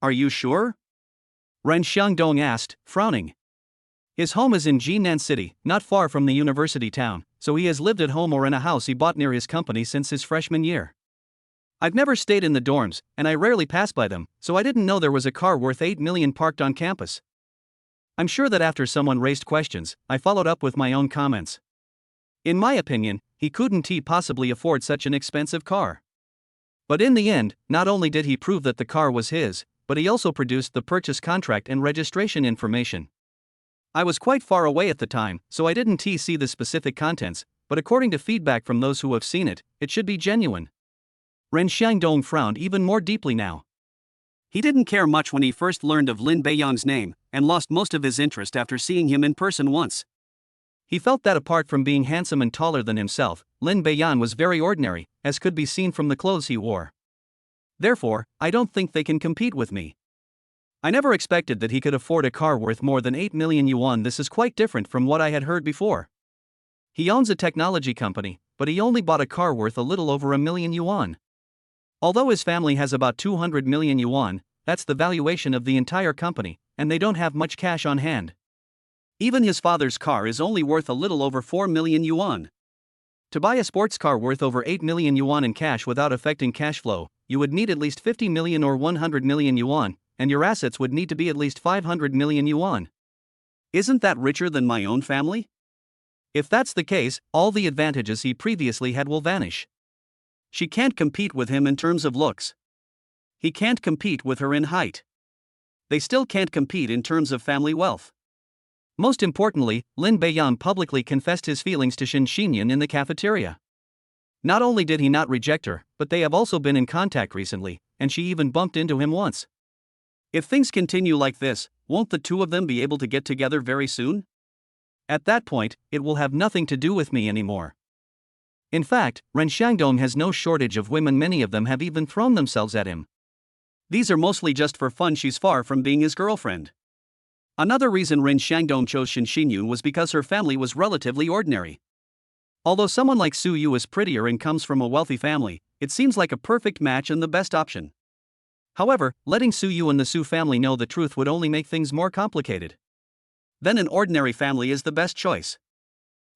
Are you sure? Ren Xiangdong asked, frowning. His home is in Jinan City, not far from the university town, so he has lived at home or in a house he bought near his company since his freshman year. I've never stayed in the dorms, and I rarely pass by them, so I didn't know there was a car worth 8 million parked on campus. I'm sure that after someone raised questions, I followed up with my own comments. In my opinion, he couldn't possibly afford such an expensive car. But in the end, not only did he prove that the car was his, but he also produced the purchase contract and registration information. I was quite far away at the time, so I didn't see the specific contents, but according to feedback from those who have seen it, it should be genuine. Ren Xiangdong frowned even more deeply now. He didn't care much when he first learned of Lin Beiyang's name, and lost most of his interest after seeing him in person once. He felt that apart from being handsome and taller than himself, Lin Beiyang was very ordinary, as could be seen from the clothes he wore. Therefore, I don't think they can compete with me. I never expected that he could afford a car worth more than 8 million yuan. This is quite different from what I had heard before. He owns a technology company, but he only bought a car worth a little over a million yuan. Although his family has about 200 million yuan, that's the valuation of the entire company, and they don't have much cash on hand. Even his father's car is only worth a little over 4 million yuan. To buy a sports car worth over 8 million yuan in cash without affecting cash flow, you would need at least 50 million or 100 million yuan, and your assets would need to be at least 500 million yuan. Isn't that richer than my own family? If that's the case, all the advantages he previously had will vanish. She can't compete with him in terms of looks. He can't compete with her in height. They still can't compete in terms of family wealth. Most importantly, Lin Beiyan publicly confessed his feelings to Shen Xinyan in the cafeteria. Not only did he not reject her, but they have also been in contact recently, and she even bumped into him once. If things continue like this, won't the two of them be able to get together very soon? At that point, it will have nothing to do with me anymore. In fact, Ren Xiangdong has no shortage of women. Many of them have even thrown themselves at him. These are mostly just for fun. She's far from being his girlfriend. Another reason Ren Xiangdong chose Shen Xinyan was because her family was relatively ordinary. Although someone like Su Yu is prettier and comes from a wealthy family, it seems like a perfect match and the best option. However, letting Su Yu and the Su family know the truth would only make things more complicated. Then an ordinary family is the best choice.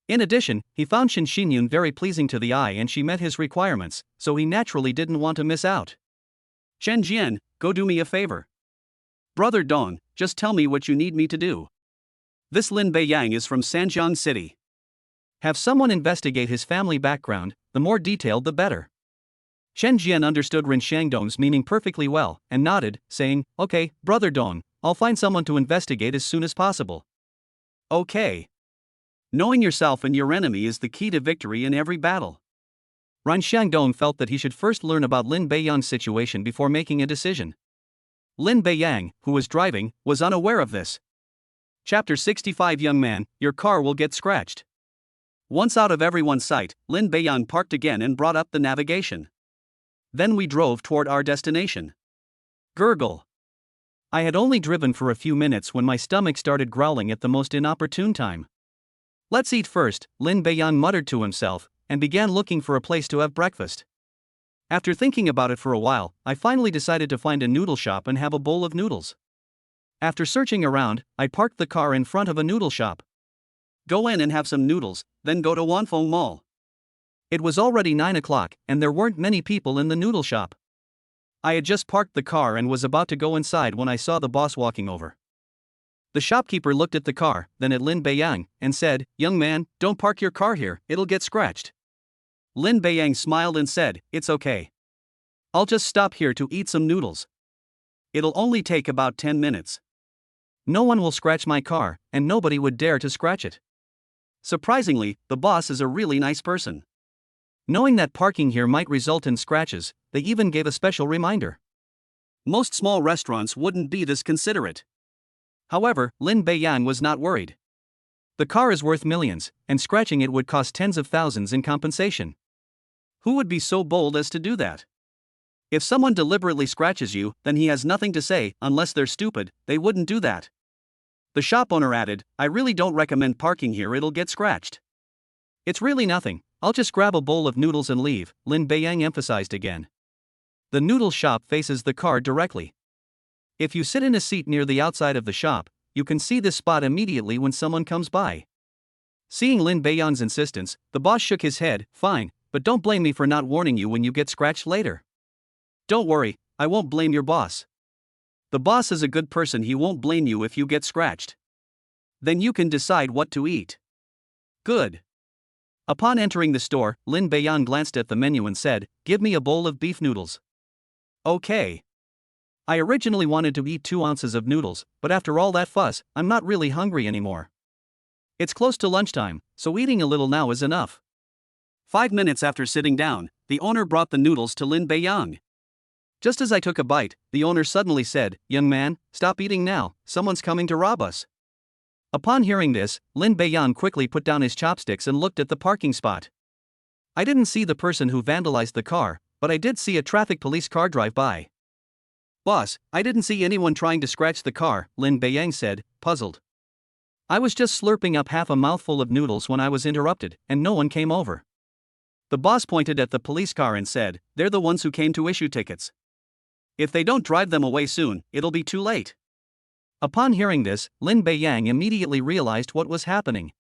In addition, he found Shen Xinyan very pleasing to the eye and she met his requirements, so he naturally didn't want to miss out. Chen Jian, go do me a favor. Brother Dong, just tell me what you need me to do. This Lin Beiyang is from Sanjiang City. Have someone investigate his family background, the more detailed the better. Chen Jian understood Ren Xiangdong's meaning perfectly well, and nodded, saying, Okay, Brother Dong, I'll find someone to investigate as soon as possible. Okay. Knowing yourself and your enemy is the key to victory in every battle. Ren Xiangdong felt that he should first learn about Lin Beiyang's situation before making a decision. Lin Beiyang, who was driving, was unaware of this. Chapter 65. Young man, your car will get scratched. Once out of everyone's sight, Lin Beiyang parked again and brought up the navigation. Then we drove toward our destination. Gurgle. I had only driven for a few minutes when my stomach started growling at the most inopportune time. Let's eat first, Lin Beiyang muttered to himself, and began looking for a place to have breakfast. After thinking about it for a while, I finally decided to find a noodle shop and have a bowl of noodles. After searching around, I parked the car in front of a noodle shop. Go in and have some noodles, then go to Wanfeng Mall. It was already 9 o'clock, and there weren't many people in the noodle shop. I had just parked the car and was about to go inside when I saw the boss walking over. The shopkeeper looked at the car, then at Lin Beiyang, and said, Young man, don't park your car here, it'll get scratched. Lin Beiyang smiled and said, It's okay. I'll just stop here to eat some noodles. It'll only take about 10 minutes. No one will scratch my car, and nobody would dare to scratch it. Surprisingly, the boss is a really nice person. Knowing that parking here might result in scratches, they even gave a special reminder. Most small restaurants wouldn't be this considerate. However, Lin Beiyang was not worried. The car is worth millions, and scratching it would cost tens of thousands in compensation. Who would be so bold as to do that? If someone deliberately scratches you, then he has nothing to say. Unless they're stupid, they wouldn't do that. The shop owner added, I really don't recommend parking here, it'll get scratched. It's really nothing, I'll just grab a bowl of noodles and leave, Lin Beiyang emphasized again. The noodle shop faces the car directly. If you sit in a seat near the outside of the shop, you can see this spot immediately when someone comes by. Seeing Lin Beiyang's insistence, the boss shook his head, Fine, but don't blame me for not warning you when you get scratched later. Don't worry, I won't blame your boss. The boss is a good person, he won't blame you if you get scratched. Then you can decide what to eat. Good. Upon entering the store, Lin Beiyang glanced at the menu and said, Give me a bowl of beef noodles. Okay. I originally wanted to eat 2 ounces of noodles, but after all that fuss, I'm not really hungry anymore. It's close to lunchtime, so eating a little now is enough. 5 minutes after sitting down, the owner brought the noodles to Lin Beiyang. Just as I took a bite, the owner suddenly said, Young man, stop eating now, someone's coming to rob us. Upon hearing this, Lin Beiyang quickly put down his chopsticks and looked at the parking spot. I didn't see the person who vandalized the car, but I did see a traffic police car drive by. Boss, I didn't see anyone trying to scratch the car, Lin Beiyang said, puzzled. I was just slurping up half a mouthful of noodles when I was interrupted, and no one came over. The boss pointed at the police car and said, they're the ones who came to issue tickets. If they don't drive them away soon, it'll be too late. Upon hearing this, Lin Beiyang immediately realized what was happening.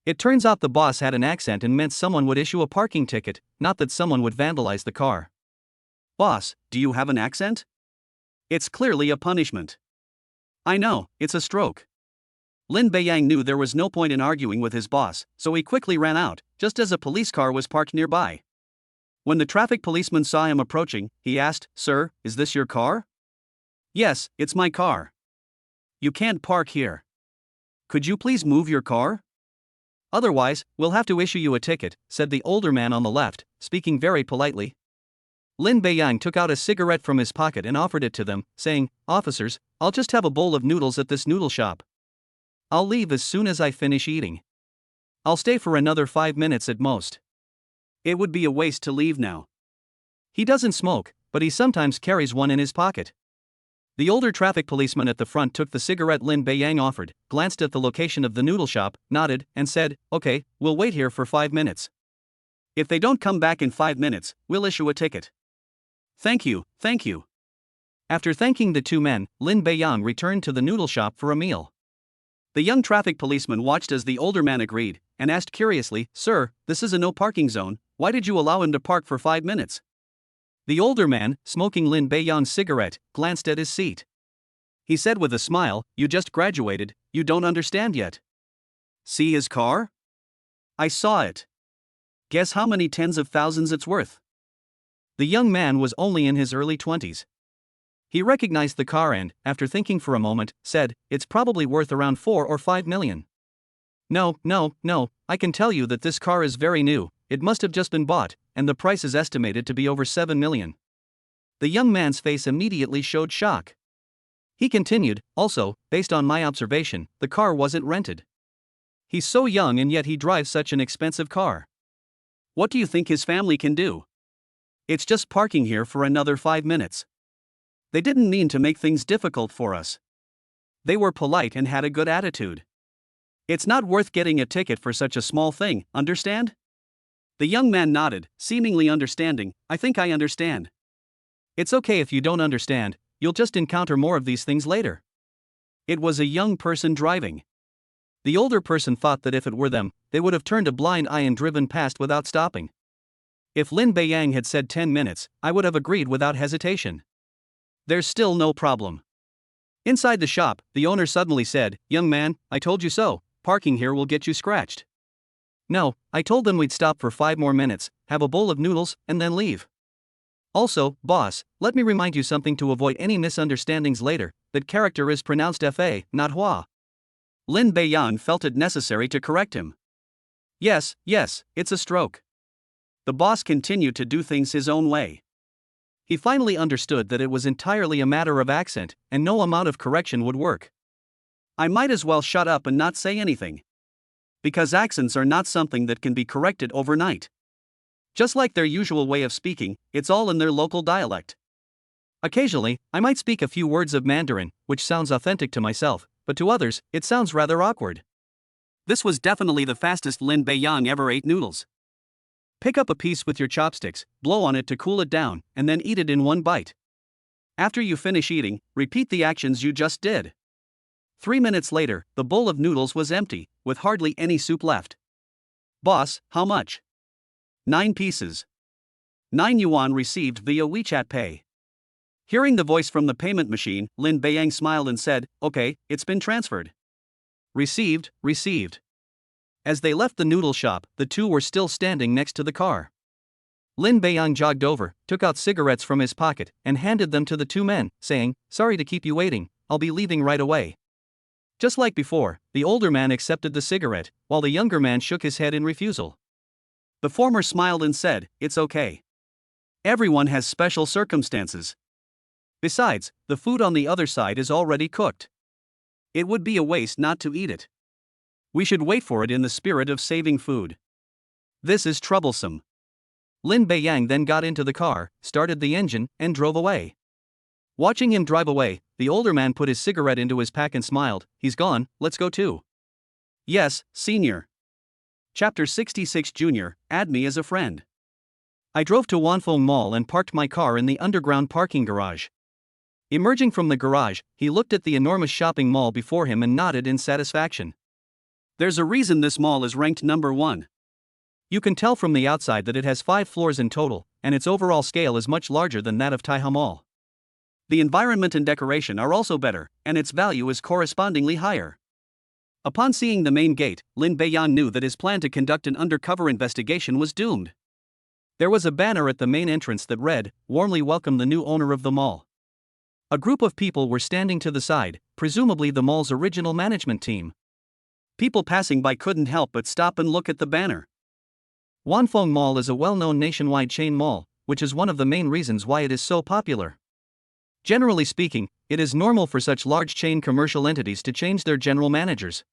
It turns out the boss had an accent and meant someone would issue a parking ticket, not that someone would vandalize the car. Boss, do you have an accent? It's clearly a punishment. I know, it's a stroke. Lin Beiyang knew there was no point in arguing with his boss, so he quickly ran out, just as a police car was parked nearby. When the traffic policeman saw him approaching, he asked, Sir, is this your car? Yes, it's my car. You can't park here. Could you please move your car? Otherwise, we'll have to issue you a ticket, said the older man on the left, speaking very politely. Lin Beiyang took out a cigarette from his pocket and offered it to them, saying, Officers, I'll just have a bowl of noodles at this noodle shop. I'll leave as soon as I finish eating. I'll stay for another 5 minutes at most. It would be a waste to leave now. He doesn't smoke, but he sometimes carries one in his pocket. The older traffic policeman at the front took the cigarette Lin Beiyang offered, glanced at the location of the noodle shop, nodded, and said, Okay, we'll wait here for 5 minutes. If they don't come back in 5 minutes, we'll issue a ticket. Thank you, thank you. After thanking the two men, Lin Beiyang returned to the noodle shop for a meal. The young traffic policeman watched as the older man agreed, and asked curiously, Sir, this is a no parking zone, why did you allow him to park for 5 minutes? The older man, smoking Lin Beiyang's cigarette, glanced at his seat. He said with a smile, You just graduated, you don't understand yet. See his car? I saw it. Guess how many tens of thousands it's worth? The young man was only in his early 20s. He recognized the car and, after thinking for a moment, said, It's probably worth around 4 or 5 million. No, I can tell you that this car is very new, it must have just been bought, and the price is estimated to be over 7 million. The young man's face immediately showed shock. He continued, Also, based on my observation, the car wasn't rented. He's so young and yet he drives such an expensive car. What do you think his family can do? It's just parking here for another 5 minutes. They didn't mean to make things difficult for us. They were polite and had a good attitude. It's not worth getting a ticket for such a small thing, understand? The young man nodded, seemingly understanding, I think I understand. It's okay if you don't understand, you'll just encounter more of these things later. It was a young person driving. The older person thought that if it were them, they would have turned a blind eye and driven past without stopping. If Lin Beiyang had said 10 minutes, I would have agreed without hesitation. There's still no problem. Inside the shop, the owner suddenly said, Young man, I told you so, parking here will get you scratched. No, I told them we'd stop for 5 more minutes, have a bowl of noodles, and then leave. Also, boss, let me remind you something to avoid any misunderstandings later, that character is pronounced Fa, not Hua. Lin Beiyang felt it necessary to correct him. Yes, it's a stroke. The boss continued to do things his own way. He finally understood that it was entirely a matter of accent, and no amount of correction would work. I might as well shut up and not say anything. Because accents are not something that can be corrected overnight. Just like their usual way of speaking, it's all in their local dialect. Occasionally, I might speak a few words of Mandarin, which sounds authentic to myself, but to others, it sounds rather awkward. This was definitely the fastest Lin Beiyang ever ate noodles. Pick up a piece with your chopsticks, blow on it to cool it down, and then eat it in one bite. After you finish eating, repeat the actions you just did. 3 minutes later, the bowl of noodles was empty, with hardly any soup left. Boss, how much? 9 pieces. 9 yuan received via WeChat Pay. Hearing the voice from the payment machine, Lin Beiyang smiled and said, Okay, it's been transferred. Received. As they left the noodle shop, the two were still standing next to the car. Lin Beiyang jogged over, took out cigarettes from his pocket, and handed them to the two men, saying, Sorry to keep you waiting, I'll be leaving right away. Just like before, the older man accepted the cigarette, while the younger man shook his head in refusal. The former smiled and said, It's okay. Everyone has special circumstances. Besides, the food on the other side is already cooked. It would be a waste not to eat it. We should wait for it in the spirit of saving food. This is troublesome. Lin Beiyang then got into the car, started the engine, and drove away. Watching him drive away, the older man put his cigarette into his pack and smiled. He's gone, let's go too. Yes, senior. Chapter 66 Junior, add me as a friend. I drove to Wanfeng Mall and parked my car in the underground parking garage. Emerging from the garage, he looked at the enormous shopping mall before him and nodded in satisfaction. There's a reason this mall is ranked number 1. You can tell from the outside that it has 5 floors in total, and its overall scale is much larger than that of Taiha Mall. The environment and decoration are also better, and its value is correspondingly higher. Upon seeing the main gate, Lin Beiyan knew that his plan to conduct an undercover investigation was doomed. There was a banner at the main entrance that read, "Warmly welcome the new owner of the mall." A group of people were standing to the side, presumably the mall's original management team. People passing by couldn't help but stop and look at the banner. Wanfeng Mall is a well-known nationwide chain mall, which is one of the main reasons why it is so popular. Generally speaking, it is normal for such large chain commercial entities to change their general managers.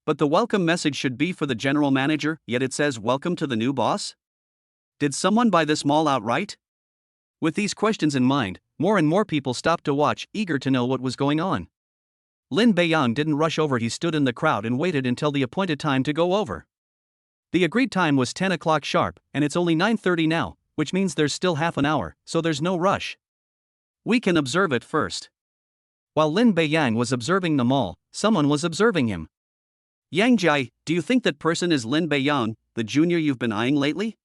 But the welcome message should be for the general manager, yet it says "Welcome to the new boss"? Did someone buy this mall outright? With these questions in mind, more and more people stopped to watch, eager to know what was going on. Lin Beiyan didn't rush over, he stood in the crowd and waited until the appointed time to go over. The agreed time was 10 o'clock sharp, and it's only 9:30 now, which means there's still half an hour, so there's no rush. We can observe it first. While Lin Beiyan was observing the mall, someone was observing him. Yang Jai, do you think that person is Lin Beiyan, the junior you've been eyeing lately?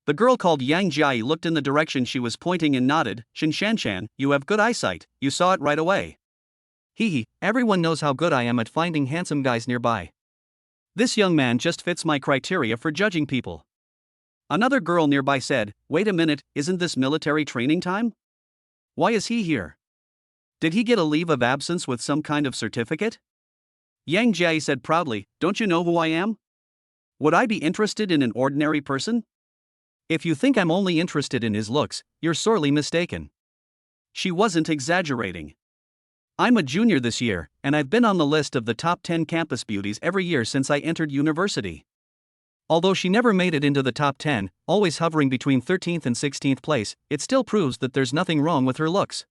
The girl called Yang Jai looked in the direction she was pointing and nodded. Shin Shanshan, you have good eyesight, you saw it right away. Hee, everyone knows how good I am at finding handsome guys nearby. This young man just fits my criteria for judging people. Another girl nearby said, wait a minute, isn't this military training time? Why is he here? Did he get a leave of absence with some kind of certificate? Yang Jia said proudly, don't you know who I am? Would I be interested in an ordinary person? If you think I'm only interested in his looks, you're sorely mistaken. She wasn't exaggerating. I'm a junior this year, and I've been on the list of the top 10 campus beauties every year since I entered university. Although she never made it into the top 10, always hovering between 13th and 16th place, it still proves that there's nothing wrong with her looks.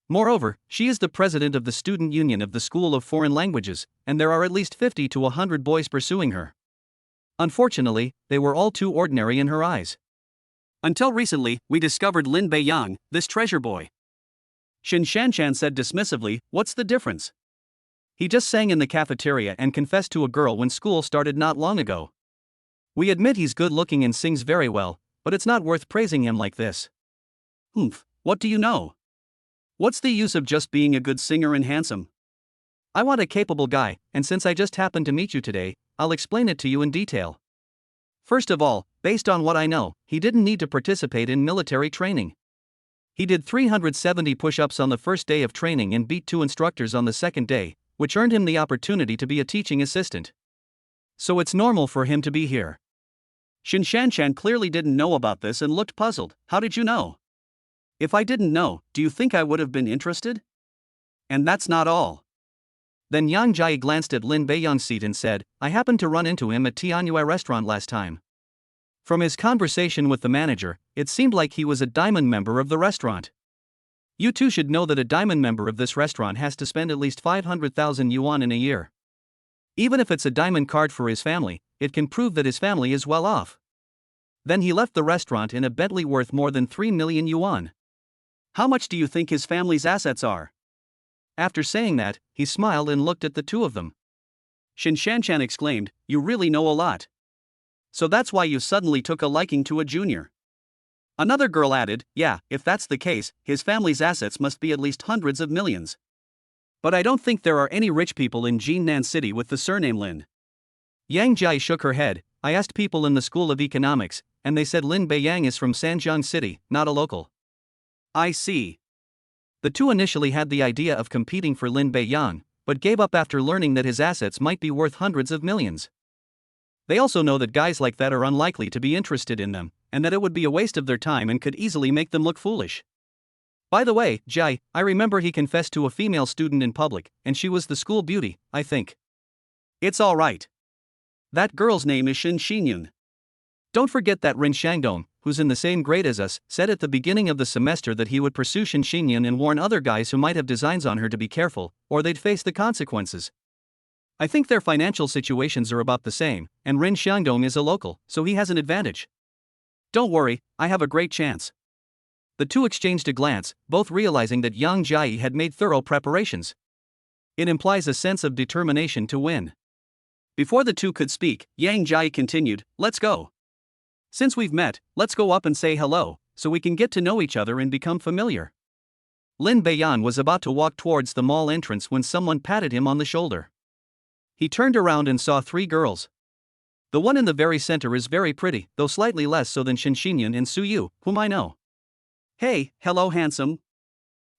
Moreover, she is the president of the student union of the School of Foreign Languages, and there are at least 50 to 100 boys pursuing her. Unfortunately, they were all too ordinary in her eyes. Until recently, we discovered Lin Beiyang, this treasure boy. Shin Shanshan said dismissively, what's the difference? He just sang in the cafeteria and confessed to a girl when school started not long ago. We admit he's good looking and sings very well, but it's not worth praising him like this. What do you know? What's the use of just being a good singer and handsome? I want a capable guy, and since I just happened to meet you today, I'll explain it to you in detail. First of all, based on what I know, he didn't need to participate in military training. He did 370 push-ups on the first day of training and beat 2 instructors on the second day, which earned him the opportunity to be a teaching assistant. So it's normal for him to be here. Shin Shanshan clearly didn't know about this and looked puzzled. How did you know? If I didn't know, do you think I would have been interested? And that's not all. Then Yang Jai glanced at Lin Beiyang's seat and said, I happened to run into him at Tianyue restaurant last time. From his conversation with the manager, it seemed like he was a diamond member of the restaurant. You too should know that a diamond member of this restaurant has to spend at least 500,000 yuan in a year. Even if it's a diamond card for his family, it can prove that his family is well off. Then he left the restaurant in a Bentley worth more than 3 million yuan. How much do you think his family's assets are? After saying that, he smiled and looked at the two of them. Shin Shanshan exclaimed, you really know a lot. So that's why you suddenly took a liking to a junior. Another girl added, yeah, if that's the case, his family's assets must be at least hundreds of millions. But I don't think there are any rich people in Jinnan City with the surname Lin. Yang Jai shook her head. I asked people in the School of Economics, and they said Lin Beiyang is from Sanjiang City, not a local. I see. The two initially had the idea of competing for Lin Beiyang, but gave up after learning that his assets might be worth hundreds of millions. They also know that guys like that are unlikely to be interested in them, and that it would be a waste of their time and could easily make them look foolish. By the way, Jai, I remember he confessed to a female student in public, and she was the school beauty, I think. It's all right. That girl's name is Shin Xinyun. Don't forget that Rin Shangdong, who's in the same grade as us, said at the beginning of the semester that he would pursue Shinxinyan and warn other guys who might have designs on her to be careful, or they'd face the consequences. I think their financial situations are about the same, and Rin Xiangdong is a local, so he has an advantage. Don't worry, I have a great chance. The two exchanged a glance, both realizing that Yang Jia had made thorough preparations. It implies a sense of determination to win. Before the two could speak, Yang Jia continued, "Let's go. Since we've met, let's go up and say hello, so we can get to know each other and become familiar." Lin Beiyan was about to walk towards the mall entrance when someone patted him on the shoulder. He turned around and saw three girls. The one in the very center is very pretty, though slightly less so than Shinxinyan and Su Yu, whom I know. "Hey, hello handsome."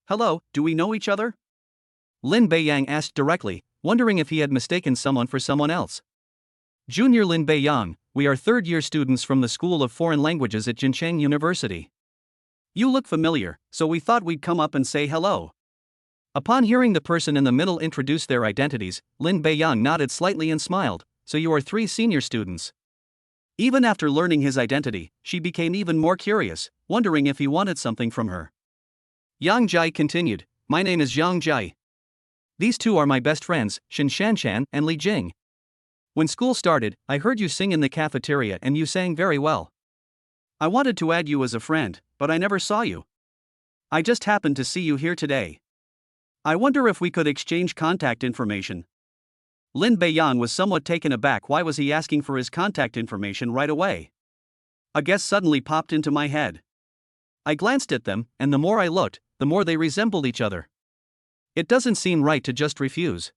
"Hello, do we know each other?" Lin Beiyang asked directly, wondering if he had mistaken someone for someone else. "Junior Lin Beiyang, we are third-year students from the School of Foreign Languages at Jincheng University. You look familiar, so we thought we'd come up and say hello." Upon hearing the person in the middle introduce their identities, Lin Beiyang nodded slightly and smiled. "So you are three senior students." Even after learning his identity, she became even more curious, wondering if he wanted something from her. Yang Jia continued, "My name is Yang Jia. These two are my best friends, Shen Shanchan and Li Jing. When school started, I heard you sing in the cafeteria and you sang very well. I wanted to add you as a friend, but I never saw you. I just happened to see you here today. I wonder if we could exchange contact information." Lin Beiyan was somewhat taken aback. Why was he asking for his contact information right away? A guess suddenly popped into my head. I glanced at them, and the more I looked, the more they resembled each other. It doesn't seem right to just refuse.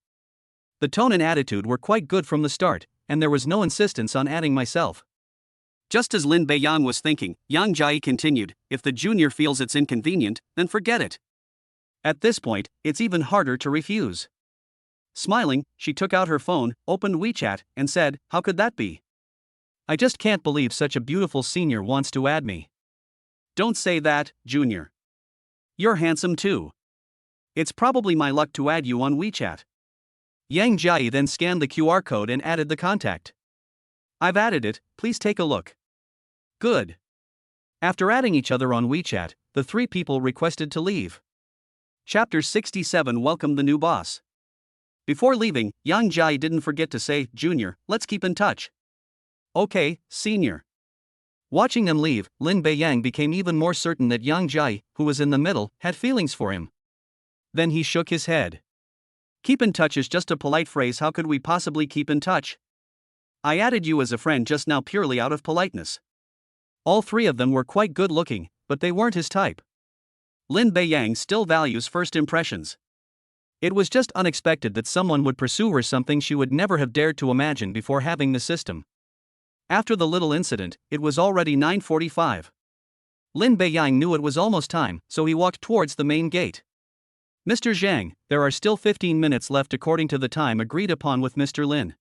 The tone and attitude were quite good from the start, and there was no insistence on adding myself. Just as Lin Beiyan was thinking, Yang Jia continued, "If the junior feels it's inconvenient, then forget it. At this point, it's even harder to refuse." Smiling, she took out her phone, opened WeChat, and said, "How could that be? I just can't believe such a beautiful senior wants to add me." "Don't say that, Junior. You're handsome too. It's probably my luck to add you on WeChat." Yang Jia then scanned the QR code and added the contact. "I've added it, please take a look." "Good." After adding each other on WeChat, the three people requested to leave. Chapter 67 Welcome the New Boss. Before leaving, Yang Jia didn't forget to say, "Junior, let's keep in touch." "Okay, Senior." Watching them leave, Lin Beiyang became even more certain that Yang Jia, who was in the middle, had feelings for him. Then he shook his head. "Keep in touch is just a polite phrase. How could we possibly keep in touch? I added you as a friend just now purely out of politeness." All three of them were quite good looking, but they weren't his type. Lin Beiyang still values first impressions. It was just unexpected that someone would pursue her, something she would never have dared to imagine before having the system. After the little incident, it was already 9:45. Lin Beiyang knew it was almost time, so he walked towards the main gate. "Mr. Zhang, there are still 15 minutes left according to the time agreed upon with Mr. Lin."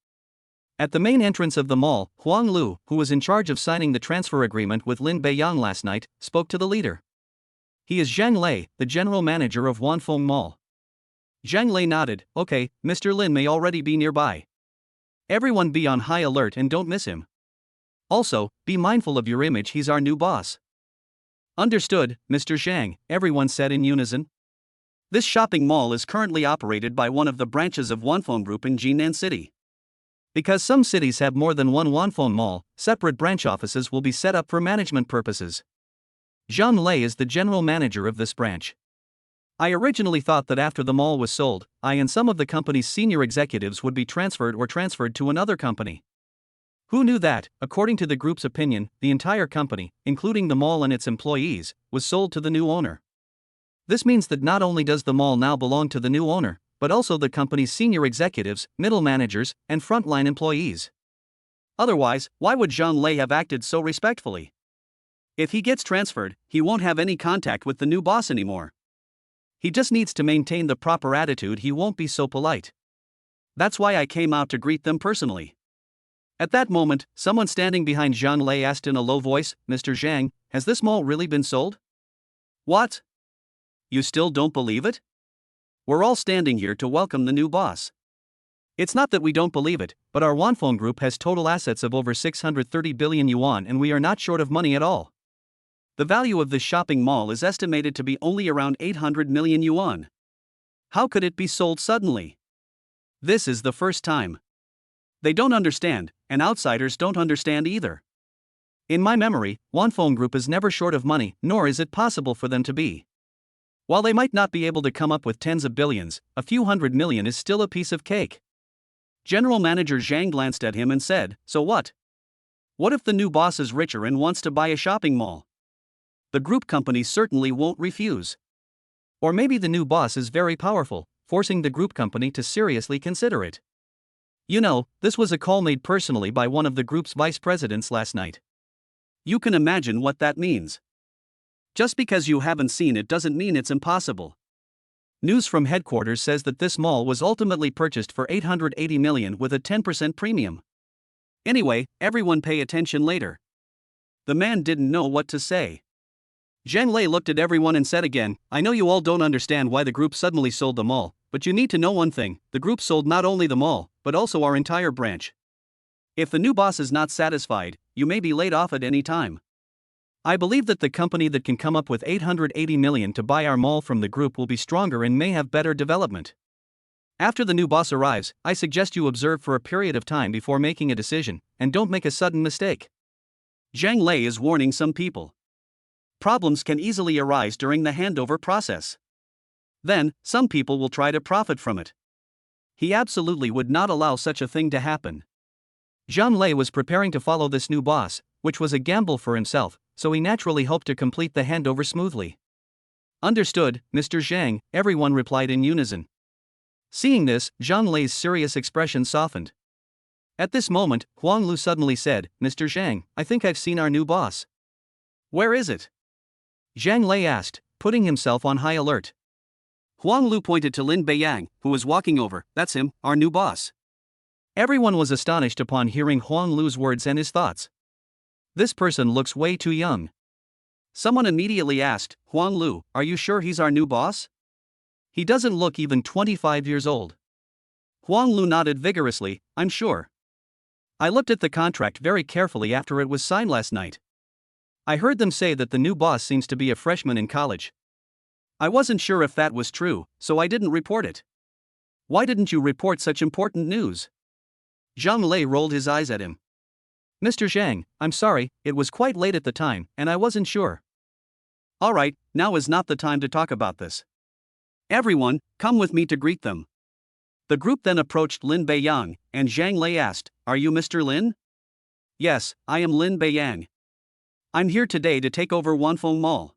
At the main entrance of the mall, Huang Lu, who was in charge of signing the transfer agreement with Lin Beiyang last night, spoke to the leader. He is Zhang Lei, the general manager of Wanfeng Mall. Zhang Lei nodded. "Okay, Mr. Lin may already be nearby. Everyone be on high alert and don't miss him. Also, be mindful of your image, he's our new boss." "Understood, Mr. Zhang," everyone said in unison. This shopping mall is currently operated by one of the branches of Wanfeng Group in Jinan City. Because some cities have more than one Wanfeng Mall, separate branch offices will be set up for management purposes. Zhang Lei is the general manager of this branch. I originally thought that after the mall was sold, I and some of the company's senior executives would be transferred to another company. Who knew that, according to the group's opinion, the entire company, including the mall and its employees, was sold to the new owner. This means that not only does the mall now belong to the new owner, but also the company's senior executives, middle managers, and frontline employees. Otherwise, why would Zhang Lei have acted so respectfully? If he gets transferred, he won't have any contact with the new boss anymore. He just needs to maintain the proper attitude, he won't be so polite. That's why I came out to greet them personally. At that moment, someone standing behind Zhang Lei asked in a low voice, "Mr. Zhang, has this mall really been sold?" "What? You still don't believe it? We're all standing here to welcome the new boss. It's not that we don't believe it, but our Wanfeng Group has total assets of over 630 billion yuan and we are not short of money at all. The value of this shopping mall is estimated to be only around 800 million yuan. How could it be sold suddenly? This is the first time. They don't understand, and outsiders don't understand either. In my memory, Wanfeng Group is never short of money, nor is it possible for them to be. While they might not be able to come up with tens of billions, a few hundred million is still a piece of cake. General Manager Zhang glanced at him and said, "So what? What if the new boss is richer and wants to buy a shopping mall? The group company certainly won't refuse. Or maybe the new boss is very powerful, forcing the group company to seriously consider it." You know, this was a call made personally by one of the group's vice presidents last night. You can imagine what that means. Just because you haven't seen it doesn't mean it's impossible. News from headquarters says that this mall was ultimately purchased for 880 million with a 10% premium. Anyway, everyone pay attention later. The man didn't know what to say. Zhang Lei looked at everyone and said again, "I know you all don't understand why the group suddenly sold the mall, but you need to know one thing: the group sold not only the mall, but also our entire branch. If the new boss is not satisfied, you may be laid off at any time. I believe that the company that can come up with 880 million to buy our mall from the group will be stronger and may have better development. After the new boss arrives, I suggest you observe for a period of time before making a decision, and don't make a sudden mistake." Zhang Lei is warning some people. Problems can easily arise during the handover process. Then, some people will try to profit from it. He absolutely would not allow such a thing to happen. Zhang Lei was preparing to follow this new boss, which was a gamble for himself, so he naturally hoped to complete the handover smoothly. "Understood, Mr. Zhang," everyone replied in unison. Seeing this, Zhang Lei's serious expression softened. At this moment, Huang Lu suddenly said, "Mr. Zhang, I think I've seen our new boss." "Where is it?" Zhang Lei asked, putting himself on high alert. Huang Lu pointed to Lin Beiyang, who was walking over. "That's him, our new boss." Everyone was astonished upon hearing Huang Lu's words and his thoughts. "This person looks way too young." Someone immediately asked, "Huang Lu, are you sure he's our new boss? He doesn't look even 25 years old." Huang Lu nodded vigorously, "I'm sure. I looked at the contract very carefully after it was signed last night. I heard them say that the new boss seems to be a freshman in college. I wasn't sure if that was true, so I didn't report it." "Why didn't you report such important news?" Zhang Lei rolled his eyes at him. "Mr. Zhang, I'm sorry, it was quite late at the time, and I wasn't sure." "Alright, now is not the time to talk about this. Everyone, come with me to greet them." The group then approached Lin Beiyang, and Zhang Lei asked, "Are you Mr. Lin?" "Yes, I am Lin Beiyang. I'm here today to take over Wanfeng Mall."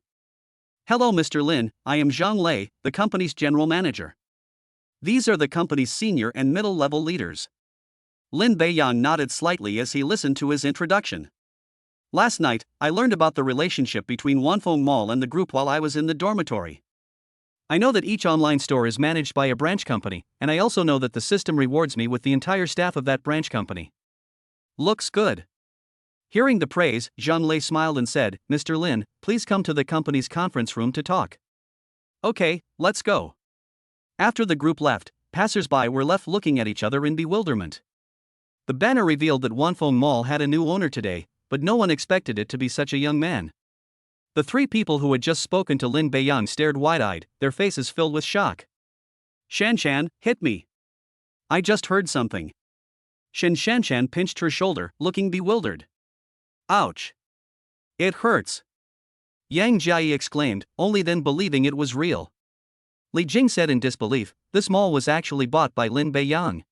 "Hello Mr. Lin, I am Zhang Lei, the company's general manager. These are the company's senior and middle-level leaders." Lin Beiyang nodded slightly as he listened to his introduction. "Last night, I learned about the relationship between Wanfeng Mall and the group while I was in the dormitory. I know that each online store is managed by a branch company, and I also know that the system rewards me with the entire staff of that branch company." "Looks good." Hearing the praise, Zhang Lei smiled and said, "Mr. Lin, please come to the company's conference room to talk." "Okay, let's go." After the group left, passers-by were left looking at each other in bewilderment. The banner revealed that Wanfeng Mall had a new owner today, but no one expected it to be such a young man. The three people who had just spoken to Lin Beiyang stared wide-eyed, their faces filled with shock. "Shanshan, hit me. I just heard something." Shanshan pinched her shoulder, looking bewildered. "Ouch. It hurts." Yang Jiayi exclaimed, only then believing it was real. Li Jing said in disbelief, "This mall was actually bought by Lin Beiyang.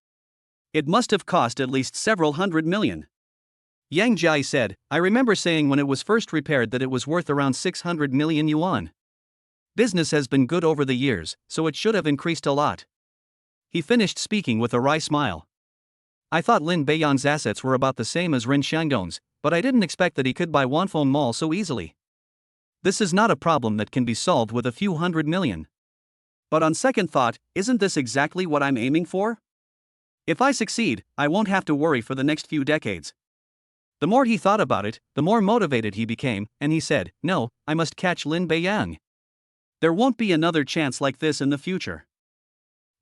It must have cost at least several hundred million." Yang Jiayi said, "I remember saying when it was first repaired that it was worth around 600 million yuan. Business has been good over the years, so it should have increased a lot." He finished speaking with a wry smile. "I thought Lin Beiyang's assets were about the same as Ren Xiangdong's, but I didn't expect that he could buy Wanfeng Mall so easily. This is not a problem that can be solved with a few hundred million. But on second thought, isn't this exactly what I'm aiming for? If I succeed, I won't have to worry for the next few decades." The more he thought about it, the more motivated he became, and he said, "No, I must catch Lin Beiyang. There won't be another chance like this in the future."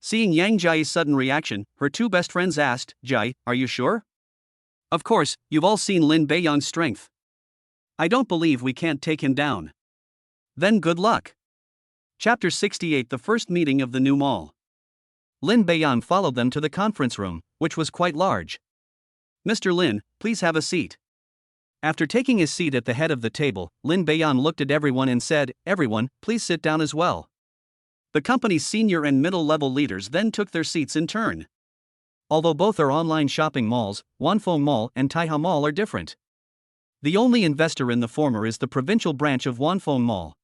Seeing Yang Jiayi's sudden reaction, her two best friends asked, "Jiayi, are you sure? Of course, you've all seen Lin Beiyang's strength. I don't believe we can't take him down. Then good luck. Chapter 68 The First Meeting of the New Mall. Lin Beiyang followed them to the conference room, which was quite large. Mr. Lin, please have a seat. After taking his seat at the head of the table, Lin Beiyang looked at everyone and said, "Everyone, please sit down as well." The company's senior and middle-level leaders then took their seats in turn. Although both are online shopping malls, Wanfeng Mall and Taihe Mall are different. The only investor in the former is the provincial branch of Wanfeng Mall.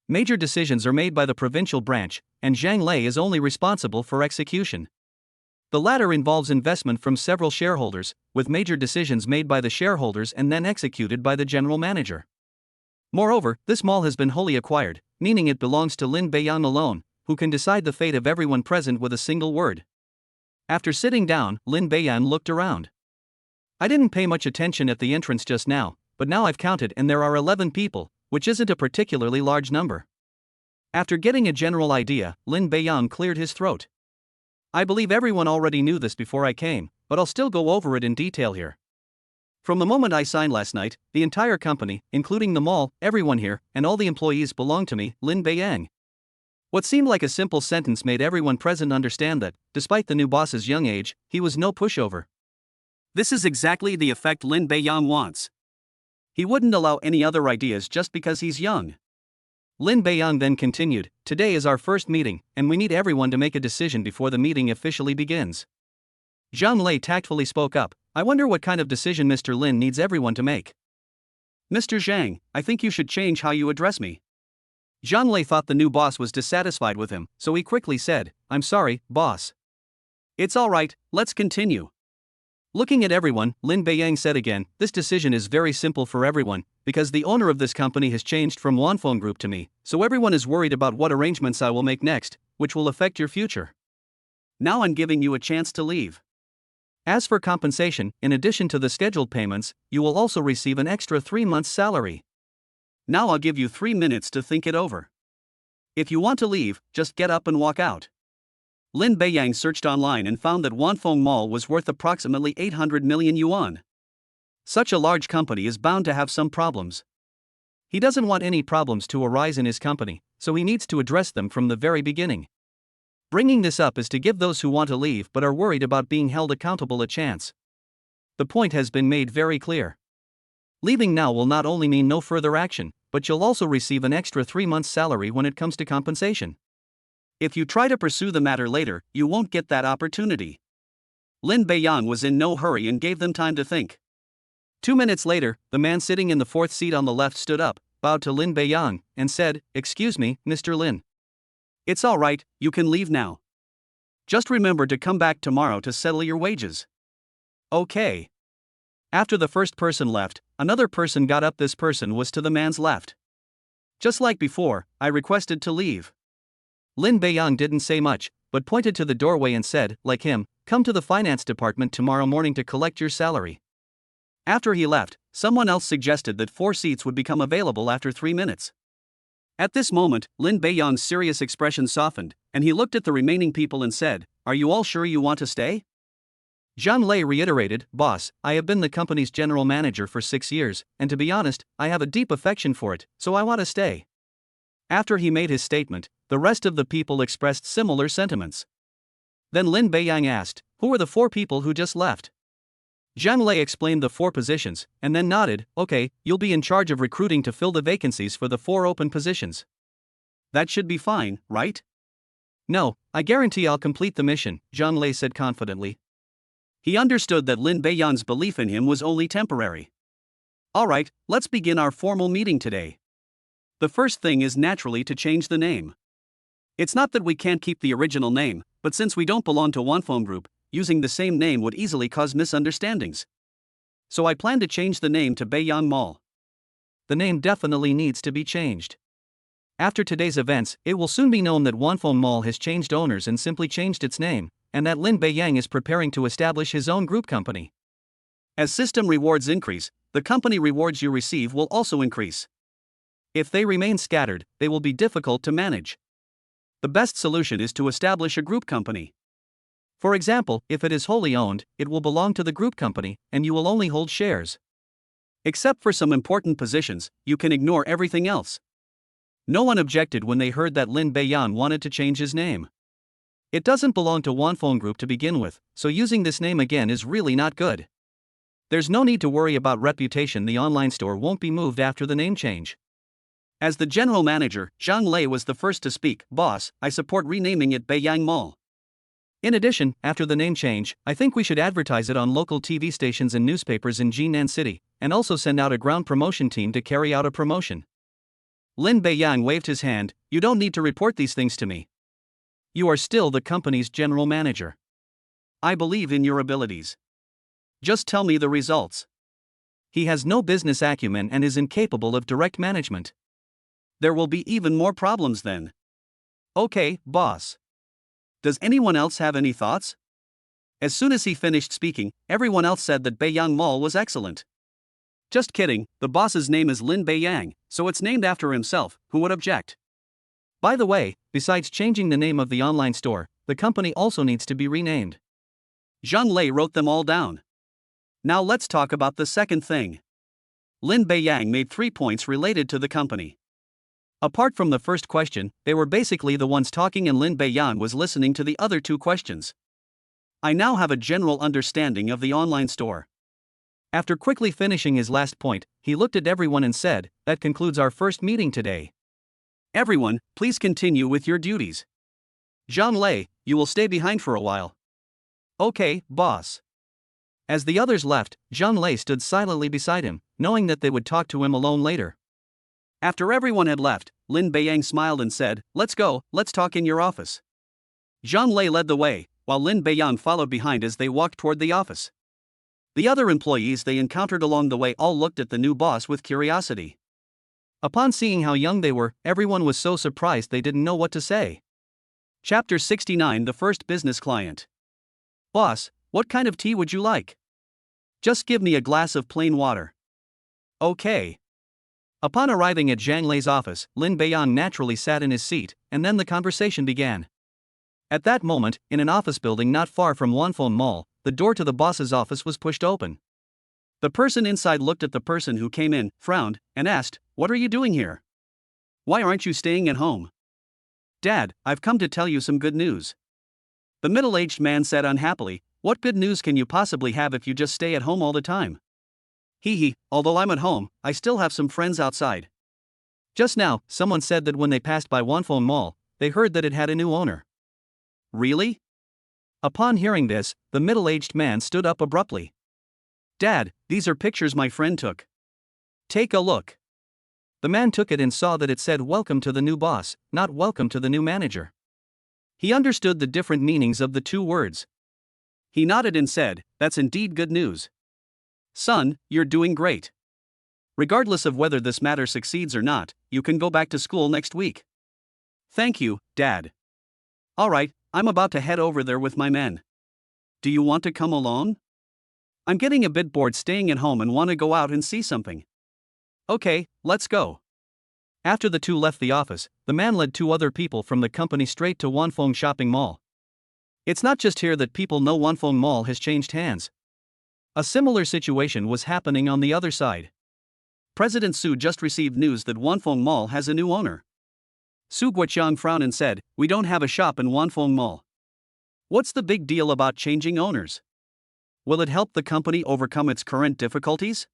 Major decisions are made by the provincial branch, and Zhang Lei is only responsible for execution. The latter involves investment from several shareholders, with major decisions made by the shareholders and then executed by the general manager. Moreover, this mall has been wholly acquired, meaning it belongs to Lin Beiyang alone, who can decide the fate of everyone present with a single word. After sitting down, Lin Beiyang looked around. I didn't pay much attention at the entrance just now, but now I've counted and there are 11 people, which isn't a particularly large number. After getting a general idea, Lin Beiyang cleared his throat. I believe everyone already knew this before I came, but I'll still go over it in detail here. From the moment I signed last night, the entire company, including the mall, everyone here, and all the employees belong to me, Lin Beiyang. What seemed like a simple sentence made everyone present understand that, despite the new boss's young age, he was no pushover. This is exactly the effect Lin Beiyang wants. He wouldn't allow any other ideas just because he's young. Lin Beiyang then continued, "Today is our first meeting, and we need everyone to make a decision before the meeting officially begins." Zhang Lei tactfully spoke up, "I wonder what kind of decision Mr. Lin needs everyone to make." "Mr. Zhang, I think you should change how you address me." Zhang Lei thought the new boss was dissatisfied with him, so he quickly said, "I'm sorry, boss." "It's alright, let's continue." Looking at everyone, Lin Beiyang said again, "This decision is very simple for everyone, because the owner of this company has changed from Wanfeng Group to me, so everyone is worried about what arrangements I will make next, which will affect your future. Now I'm giving you a chance to leave. As for compensation, in addition to the scheduled payments, you will also receive an extra 3 months' salary. Now I'll give you 3 minutes to think it over. If you want to leave, just get up and walk out." Lin Beiyang searched online and found that Wanfeng Mall was worth approximately 800 million yuan. Such a large company is bound to have some problems. He doesn't want any problems to arise in his company, so he needs to address them from the very beginning. Bringing this up is to give those who want to leave but are worried about being held accountable a chance. The point has been made very clear. Leaving now will not only mean no further action, but you'll also receive an extra 3 months' salary when it comes to compensation. If you try to pursue the matter later, you won't get that opportunity. Lin Beiyang was in no hurry and gave them time to think. 2 minutes later, the man sitting in the 4th seat on the left stood up, bowed to Lin Beiyang, and said, "Excuse me, Mr. Lin. It's alright, you can leave now. Just remember to come back tomorrow to settle your wages." "Okay." After the first person left, another person got up. This person was to the man's left. "Just like before, I requested to leave." Lin Beiyang didn't say much, but pointed to the doorway and said, like him, "Come to the finance department tomorrow morning to collect your salary." After he left, someone else suggested that 4 seats would become available after 3 minutes. At this moment, Lin Beiyang's serious expression softened, and he looked at the remaining people and said, "Are you all sure you want to stay?" Zhang Lei reiterated, "Boss, I have been the company's general manager for 6 years, and to be honest, I have a deep affection for it, so I want to stay." After he made his statement, the rest of the people expressed similar sentiments. Then Lin Beiyang asked, "Who are the 4 people who just left?" Zhang Lei explained the 4 positions, and then nodded, "Okay, you'll be in charge of recruiting to fill the vacancies for the 4 open positions." "That should be fine, right?" "No, I guarantee I'll complete the mission," Zhang Lei said confidently. He understood that Lin Beiyang's belief in him was only temporary. "Alright, let's begin our formal meeting today. The first thing is naturally to change the name. It's not that we can't keep the original name, but since we don't belong to Wanfeng Group, using the same name would easily cause misunderstandings. So I plan to change the name to Beiyang Mall." The name definitely needs to be changed. After today's events, it will soon be known that Wanfeng Mall has changed owners and simply changed its name, and that Lin Beiyang is preparing to establish his own group company. As system rewards increase, the company rewards you receive will also increase. If they remain scattered, they will be difficult to manage. The best solution is to establish a group company. For example, if it is wholly owned, it will belong to the group company, and you will only hold shares. Except for some important positions, you can ignore everything else. No one objected when they heard that Lin Beiyan wanted to change his name. It doesn't belong to Wanfeng Group to begin with, so using this name again is really not good. There's no need to worry about reputation. The online store won't be moved after the name change. As the general manager, Zhang Lei was the first to speak. Boss, I support renaming it Beiyang Mall. In addition, after the name change, I think we should advertise it on local TV stations and newspapers in Jinan City, and also send out a ground promotion team to carry out a promotion. Lin Beiyang waved his hand. You don't need to report these things to me. You are still the company's general manager. I believe in your abilities. Just tell me the results. He has no business acumen and is incapable of direct management. There will be even more problems then. Okay, boss. Does anyone else have any thoughts? As soon as he finished speaking, everyone else said that Beiyang Mall was excellent. Just kidding, the boss's name is Lin Beiyang, so it's named after himself. Who would object? By the way, besides changing the name of the online store, the company also needs to be renamed. Zhang Lei wrote them all down. Now let's talk about the second thing. Lin Beiyang made 3 points related to the company. Apart from the first question, they were basically the ones talking and Lin Beiyang was listening to the other 2 questions. I now have a general understanding of the online store. After quickly finishing his last point, he looked at everyone and said, that concludes our first meeting today. Everyone, please continue with your duties. Zhang Lei, you will stay behind for a while. Okay, boss. As the others left, Zhang Lei stood silently beside him, knowing that they would talk to him alone later. After everyone had left, Lin Beiyang smiled and said, let's go, let's talk in your office. Zhang Lei led the way, while Lin Beiyang followed behind as they walked toward the office. The other employees they encountered along the way all looked at the new boss with curiosity. Upon seeing how young they were, everyone was so surprised they didn't know what to say. Chapter 69. The First Business Client. Boss, what kind of tea would you like? Just give me a glass of plain water. Okay. Upon arriving at Zhang Lei's office, Lin Beiyang naturally sat in his seat, and then the conversation began. At that moment, in an office building not far from Wanfeng Mall, the door to the boss's office was pushed open. The person inside looked at the person who came in, frowned, and asked, what are you doing here? Why aren't you staying at home? Dad, I've come to tell you some good news. The middle-aged man said unhappily, what good news can you possibly have if you just stay at home all the time? Although I'm at home, I still have some friends outside. Just now, someone said that when they passed by Wanfeng Mall, they heard that it had a new owner. Really? Upon hearing this, the middle-aged man stood up abruptly. Dad, these are pictures my friend took. Take a look. The man took it and saw that it said welcome to the new boss, not welcome to the new manager. He understood the different meanings of the 2 words. He nodded and said, that's indeed good news. Son, you're doing great. Regardless of whether this matter succeeds or not, you can go back to school next week. Thank you, Dad. Alright, I'm about to head over there with my men. Do you want to come along? I'm getting a bit bored staying at home and want to go out and see something. Okay, let's go. After the 2 left the office, the man led 2 other people from the company straight to Wanfeng Shopping Mall. It's not just here that people know Wanfeng Mall has changed hands. A similar situation was happening on the other side. President Su just received news that Wanfeng Mall has a new owner. Su Guoqiang frowned and said, we don't have a shop in Wanfeng Mall. What's the big deal about changing owners? Will it help the company overcome its current difficulties?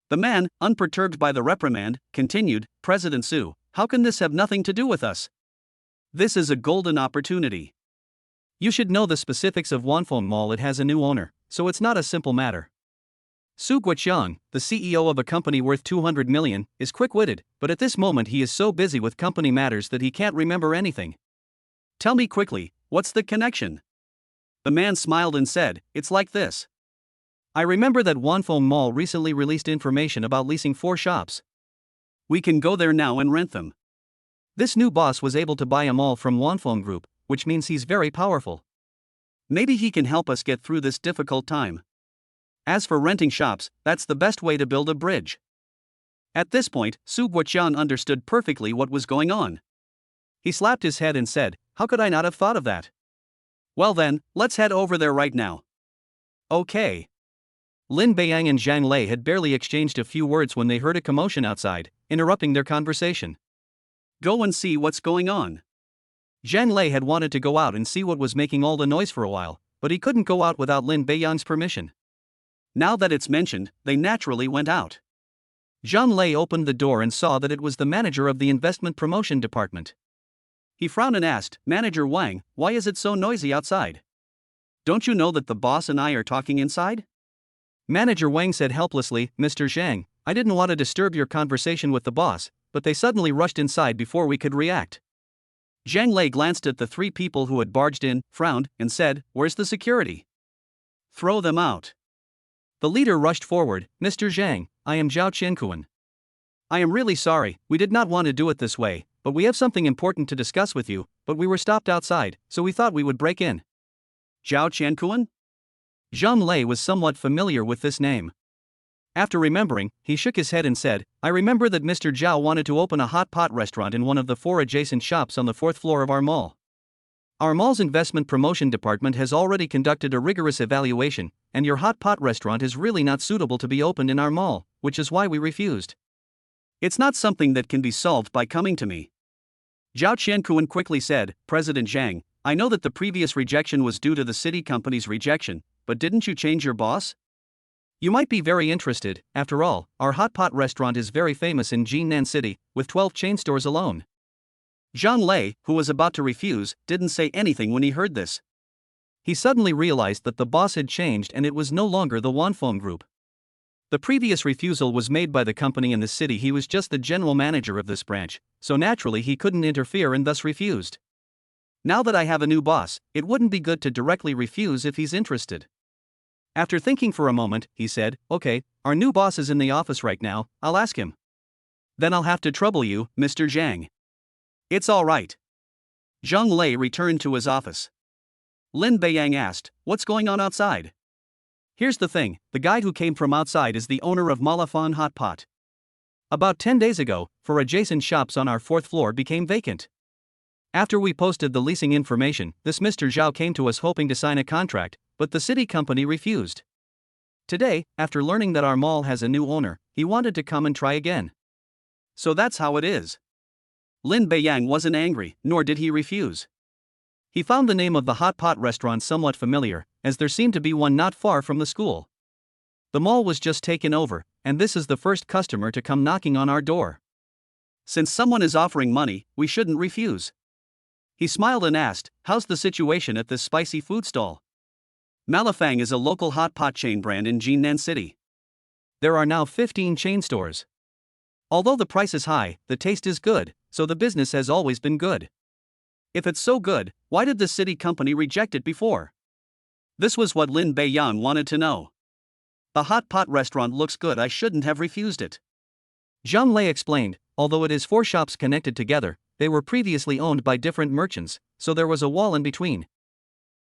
The man, unperturbed by the reprimand, continued, President Su, how can this have nothing to do with us? This is a golden opportunity. You should know the specifics of Wanfeng Mall. It has a new owner, so it's not a simple matter. Su Guoqiang, the CEO of a company worth 200 million, is quick-witted, but at this moment he is so busy with company matters that he can't remember anything. Tell me quickly, what's the connection? The man smiled and said, it's like this. I remember that Wanfeng Mall recently released information about leasing 4 shops. We can go there now and rent them. This new boss was able to buy a mall from Wanfeng Group, which means he's very powerful. Maybe he can help us get through this difficult time. As for renting shops, that's the best way to build a bridge. At this point, Su Guoqiang understood perfectly what was going on. He slapped his head and said, how could I not have thought of that? Well then, let's head over there right now. Okay. Lin Beiyang and Zhang Lei had barely exchanged a few words when they heard a commotion outside, interrupting their conversation. Go and see what's going on. Zhang Lei had wanted to go out and see what was making all the noise for a while, but he couldn't go out without Lin Beiyang's permission. Now that it's mentioned, they naturally went out. Zhang Lei opened the door and saw that it was the manager of the investment promotion department. He frowned and asked, "Manager Wang, why is it so noisy outside? Don't you know that the boss and I are talking inside?" Manager Wang said helplessly, "Mr. Zhang, I didn't want to disturb your conversation with the boss, but they suddenly rushed inside before we could react." Zhang Lei glanced at the three people who had barged in, frowned, and said, "Where's the security? Throw them out." The leader rushed forward, "Mr. Zhang, I am Zhao Qiankuan. I am really sorry, we did not want to do it this way, but we have something important to discuss with you, but we were stopped outside, so we thought we would break in." Zhao Qiankuan? Zhang Lei was somewhat familiar with this name. After remembering, he shook his head and said, "I remember that Mr. Zhao wanted to open a hot pot restaurant in one of the 4 adjacent shops on the 4th floor of our mall. Our mall's investment promotion department has already conducted a rigorous evaluation, and your hot pot restaurant is really not suitable to be opened in our mall, which is why we refused. It's not something that can be solved by coming to me." Zhao Qiankuan quickly said, "President Zhang, I know that the previous rejection was due to the city company's rejection, but didn't you change your boss? You might be very interested, after all, our hot pot restaurant is very famous in Jinan City, with 12 chain stores alone." Zhang Lei, who was about to refuse, didn't say anything when he heard this. He suddenly realized that the boss had changed and it was no longer the Wanfeng Group. The previous refusal was made by the company in the city. He was just the general manager of this branch, so naturally he couldn't interfere and thus refused. Now that I have a new boss, it wouldn't be good to directly refuse if he's interested. After thinking for a moment, he said, "Okay, our new boss is in the office right now, I'll ask him. Then I'll have to trouble you, Mr. Zhang." "It's all right." Zhang Lei returned to his office. Lin Beiyang asked, "What's going on outside?" "Here's the thing, the guy who came from outside is the owner of Malafan Hot Pot. About 10 days ago, 4 adjacent shops on our 4th floor became vacant. After we posted the leasing information, this Mr. Zhao came to us hoping to sign a contract, but the city company refused. Today, after learning that our mall has a new owner, he wanted to come and try again. So that's how it is." Lin Beiyang wasn't angry, nor did he refuse. He found the name of the hot pot restaurant somewhat familiar, as there seemed to be one not far from the school. The mall was just taken over, and this is the first customer to come knocking on our door. Since someone is offering money, we shouldn't refuse. He smiled and asked, "How's the situation at this spicy food stall?" Malafang is a local hot pot chain brand in Jinan City. There are now 15 chain stores. Although the price is high, the taste is good, so the business has always been good. If it's so good, why did the city company reject it before? This was what Lin Beiyang wanted to know. "The hot pot restaurant looks good, I shouldn't have refused it." Zhang Lei explained, although it is 4 shops connected together, they were previously owned by different merchants, so there was a wall in between.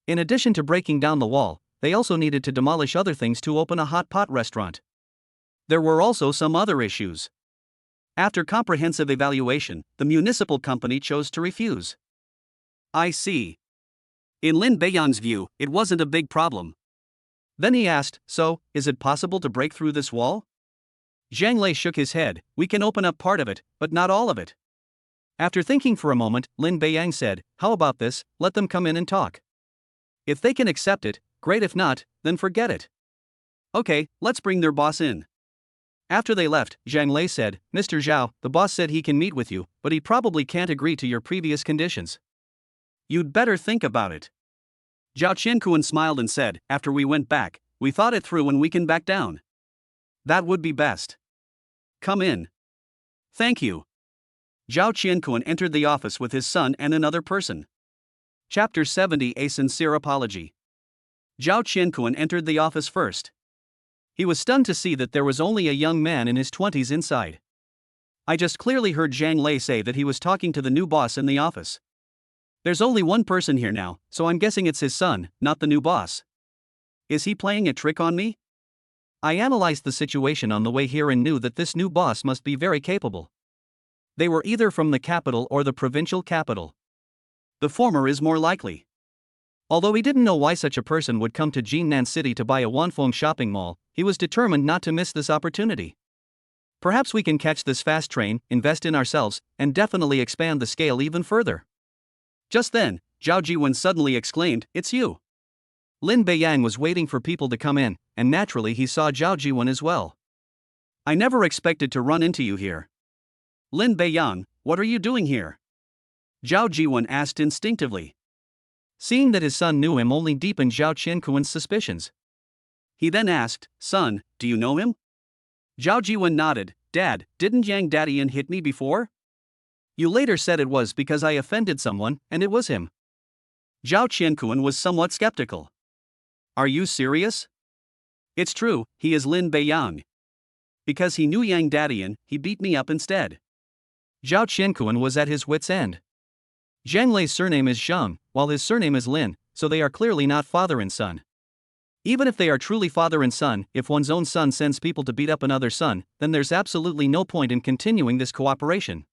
In addition to breaking down the wall, they also needed to demolish other things to open a hot pot restaurant. There were also some other issues. After comprehensive evaluation, the municipal company chose to refuse. I see. In Lin Beiyang's view, it wasn't a big problem. Then he asked, "So, is it possible to break through this wall?" Zhang Lei shook his head, "We can open up part of it, but not all of it." After thinking for a moment, Lin Beiyang said, "How about this, let them come in and talk. If they can accept it, great, if not, then forget it." "Okay, let's bring their boss in." After they left, Zhang Lei said, "Mr. Zhao, the boss said he can meet with you, but he probably can't agree to your previous conditions. You'd better think about it." Zhao Qiankuan smiled and said, "After we went back, we thought it through and we can back down. That would be best. Come in." "Thank you." Zhao Qiankuan entered the office with his son and another person. Chapter 70: A Sincere Apology. Zhao Qiankuan entered the office first. He was stunned to see that there was only a young man in his 20s inside. "I just clearly heard Zhang Lei say that he was talking to the new boss in the office. There's only one person here now, so I'm guessing it's his son, not the new boss. Is he playing a trick on me?" I analyzed the situation on the way here and knew that this new boss must be very capable. They were either from the capital or the provincial capital. The former is more likely. Although he didn't know why such a person would come to Jinan City to buy a Wanfeng shopping mall, he was determined not to miss this opportunity. Perhaps we can catch this fast train, invest in ourselves, and definitely expand the scale even further. Just then, Zhao Jiwen suddenly exclaimed, "It's you." Lin Beiyang was waiting for people to come in, and naturally he saw Zhao Jiwen as well. "I never expected to run into you here." "Lin Beiyang, what are you doing here?" Zhao Jiwen asked instinctively. Seeing that his son knew him only deepened Zhao Qianquan's suspicions. He then asked, "Son, do you know him?" Zhao Jiwen nodded. "Dad, didn't Yang Dadian hit me before? You later said it was because I offended someone, and it was him." Zhao Qianquan was somewhat skeptical. "Are you serious?" "It's true, he is Lin Beiyang. Because he knew Yang Dadian, he beat me up instead." Zhao Qianquan was at his wits' end. Zhang Lei's surname is Zhang, while his surname is Lin, so they are clearly not father and son. Even if they are truly father and son, if one's own son sends people to beat up another son, then there's absolutely no point in continuing this cooperation.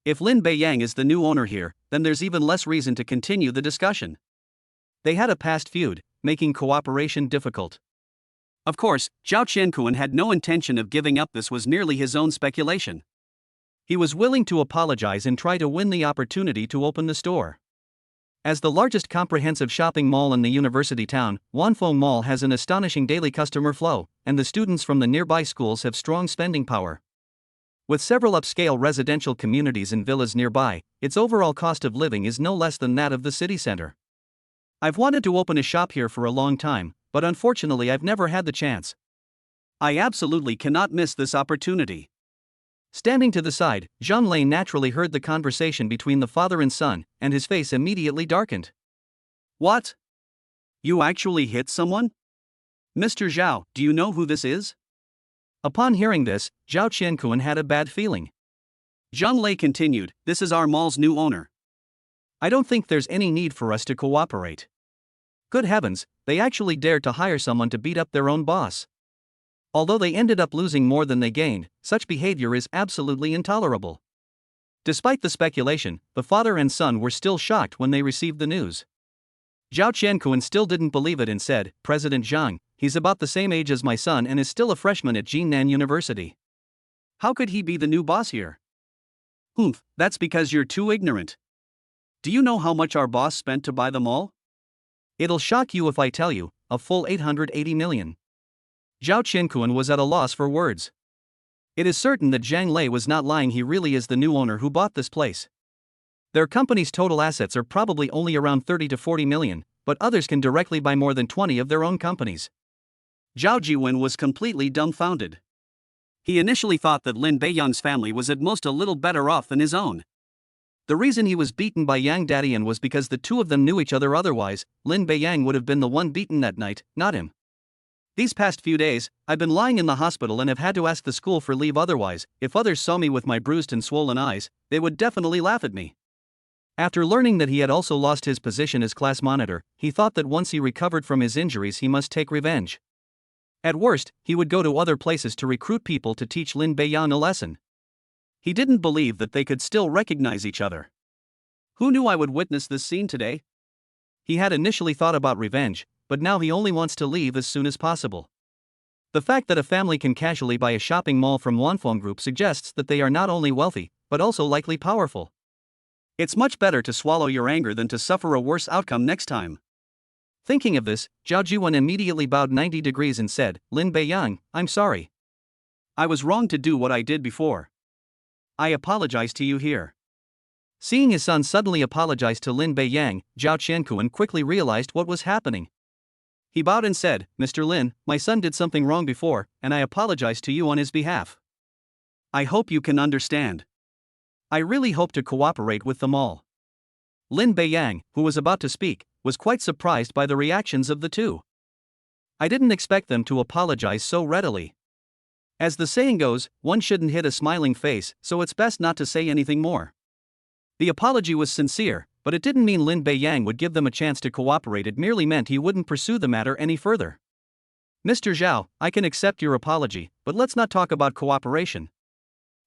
If Lin Beiyang is the new owner here, then there's even less reason to continue the discussion. They had a past feud, making cooperation difficult. Of course, Zhao Qianquan had no intention of giving up. This was merely his own speculation. He was willing to apologize and try to win the opportunity to open the store. As the largest comprehensive shopping mall in the university town, Wanfeng Mall has an astonishing daily customer flow, and the students from the nearby schools have strong spending power. With several upscale residential communities and villas nearby, its overall cost of living is no less than that of the city center. "I've wanted to open a shop here for a long time, but unfortunately I've never had the chance. I absolutely cannot miss this opportunity." Standing to the side, Zhang Lei naturally heard the conversation between the father and son, and his face immediately darkened. "What? You actually hit someone? Mr. Zhao, do you know who this is?" Upon hearing this, Zhao Qianquan had a bad feeling. Zhang Lei continued, "This is our mall's new owner. I don't think there's any need for us to cooperate." Good heavens, they actually dared to hire someone to beat up their own boss. Although they ended up losing more than they gained, such behavior is absolutely intolerable. Despite the speculation, the father and son were still shocked when they received the news. Zhao Qianquan still didn't believe it and said, "President Zhang, he's about the same age as my son and is still a freshman at Jinan University. How could he be the new boss here?" "Humph, that's because you're too ignorant. Do you know how much our boss spent to buy the mall?" "It'll shock you if I tell you, a full 880 million. Zhao Qianquan was at a loss for words. It is certain that Zhang Lei was not lying. He really is the new owner who bought this place. Their company's total assets are probably only around 30 to 40 million, but others can directly buy more than 20 of their own companies." Zhao Jiwen was completely dumbfounded. He initially thought that Lin Beiyang's family was at most a little better off than his own. The reason he was beaten by Yang Dadian was because the two of them knew each other. Otherwise, Lin Beiyang would have been the one beaten that night, not him. "These past few days, I've been lying in the hospital and have had to ask the school for leave. Otherwise, if others saw me with my bruised and swollen eyes, they would definitely laugh at me." After learning that he had also lost his position as class monitor, he thought that once he recovered from his injuries he must take revenge. At worst, he would go to other places to recruit people to teach Lin Beiyang a lesson. He didn't believe that they could still recognize each other. "Who knew I would witness this scene today?" He had initially thought about revenge, but now he only wants to leave as soon as possible. The fact that a family can casually buy a shopping mall from Wanfeng Group suggests that they are not only wealthy, but also likely powerful. It's much better to swallow your anger than to suffer a worse outcome next time. Thinking of this, Zhao Jiwen immediately bowed 90 degrees and said, "Lin Beiyang, I'm sorry. I was wrong to do what I did before. I apologize to you here." Seeing his son suddenly apologize to Lin Beiyang, Zhao Qianquan quickly realized what was happening. He bowed and said, "Mr. Lin, my son did something wrong before, and I apologize to you on his behalf. I hope you can understand. I really hope to cooperate with them all." Lin Beiyang, who was about to speak, was quite surprised by the reactions of the two. "I didn't expect them to apologize so readily. As the saying goes, one shouldn't hit a smiling face, so it's best not to say anything more." The apology was sincere, but it didn't mean Lin Beiyang would give them a chance to cooperate. It merely meant he wouldn't pursue the matter any further. "Mr. Zhao, I can accept your apology, but let's not talk about cooperation.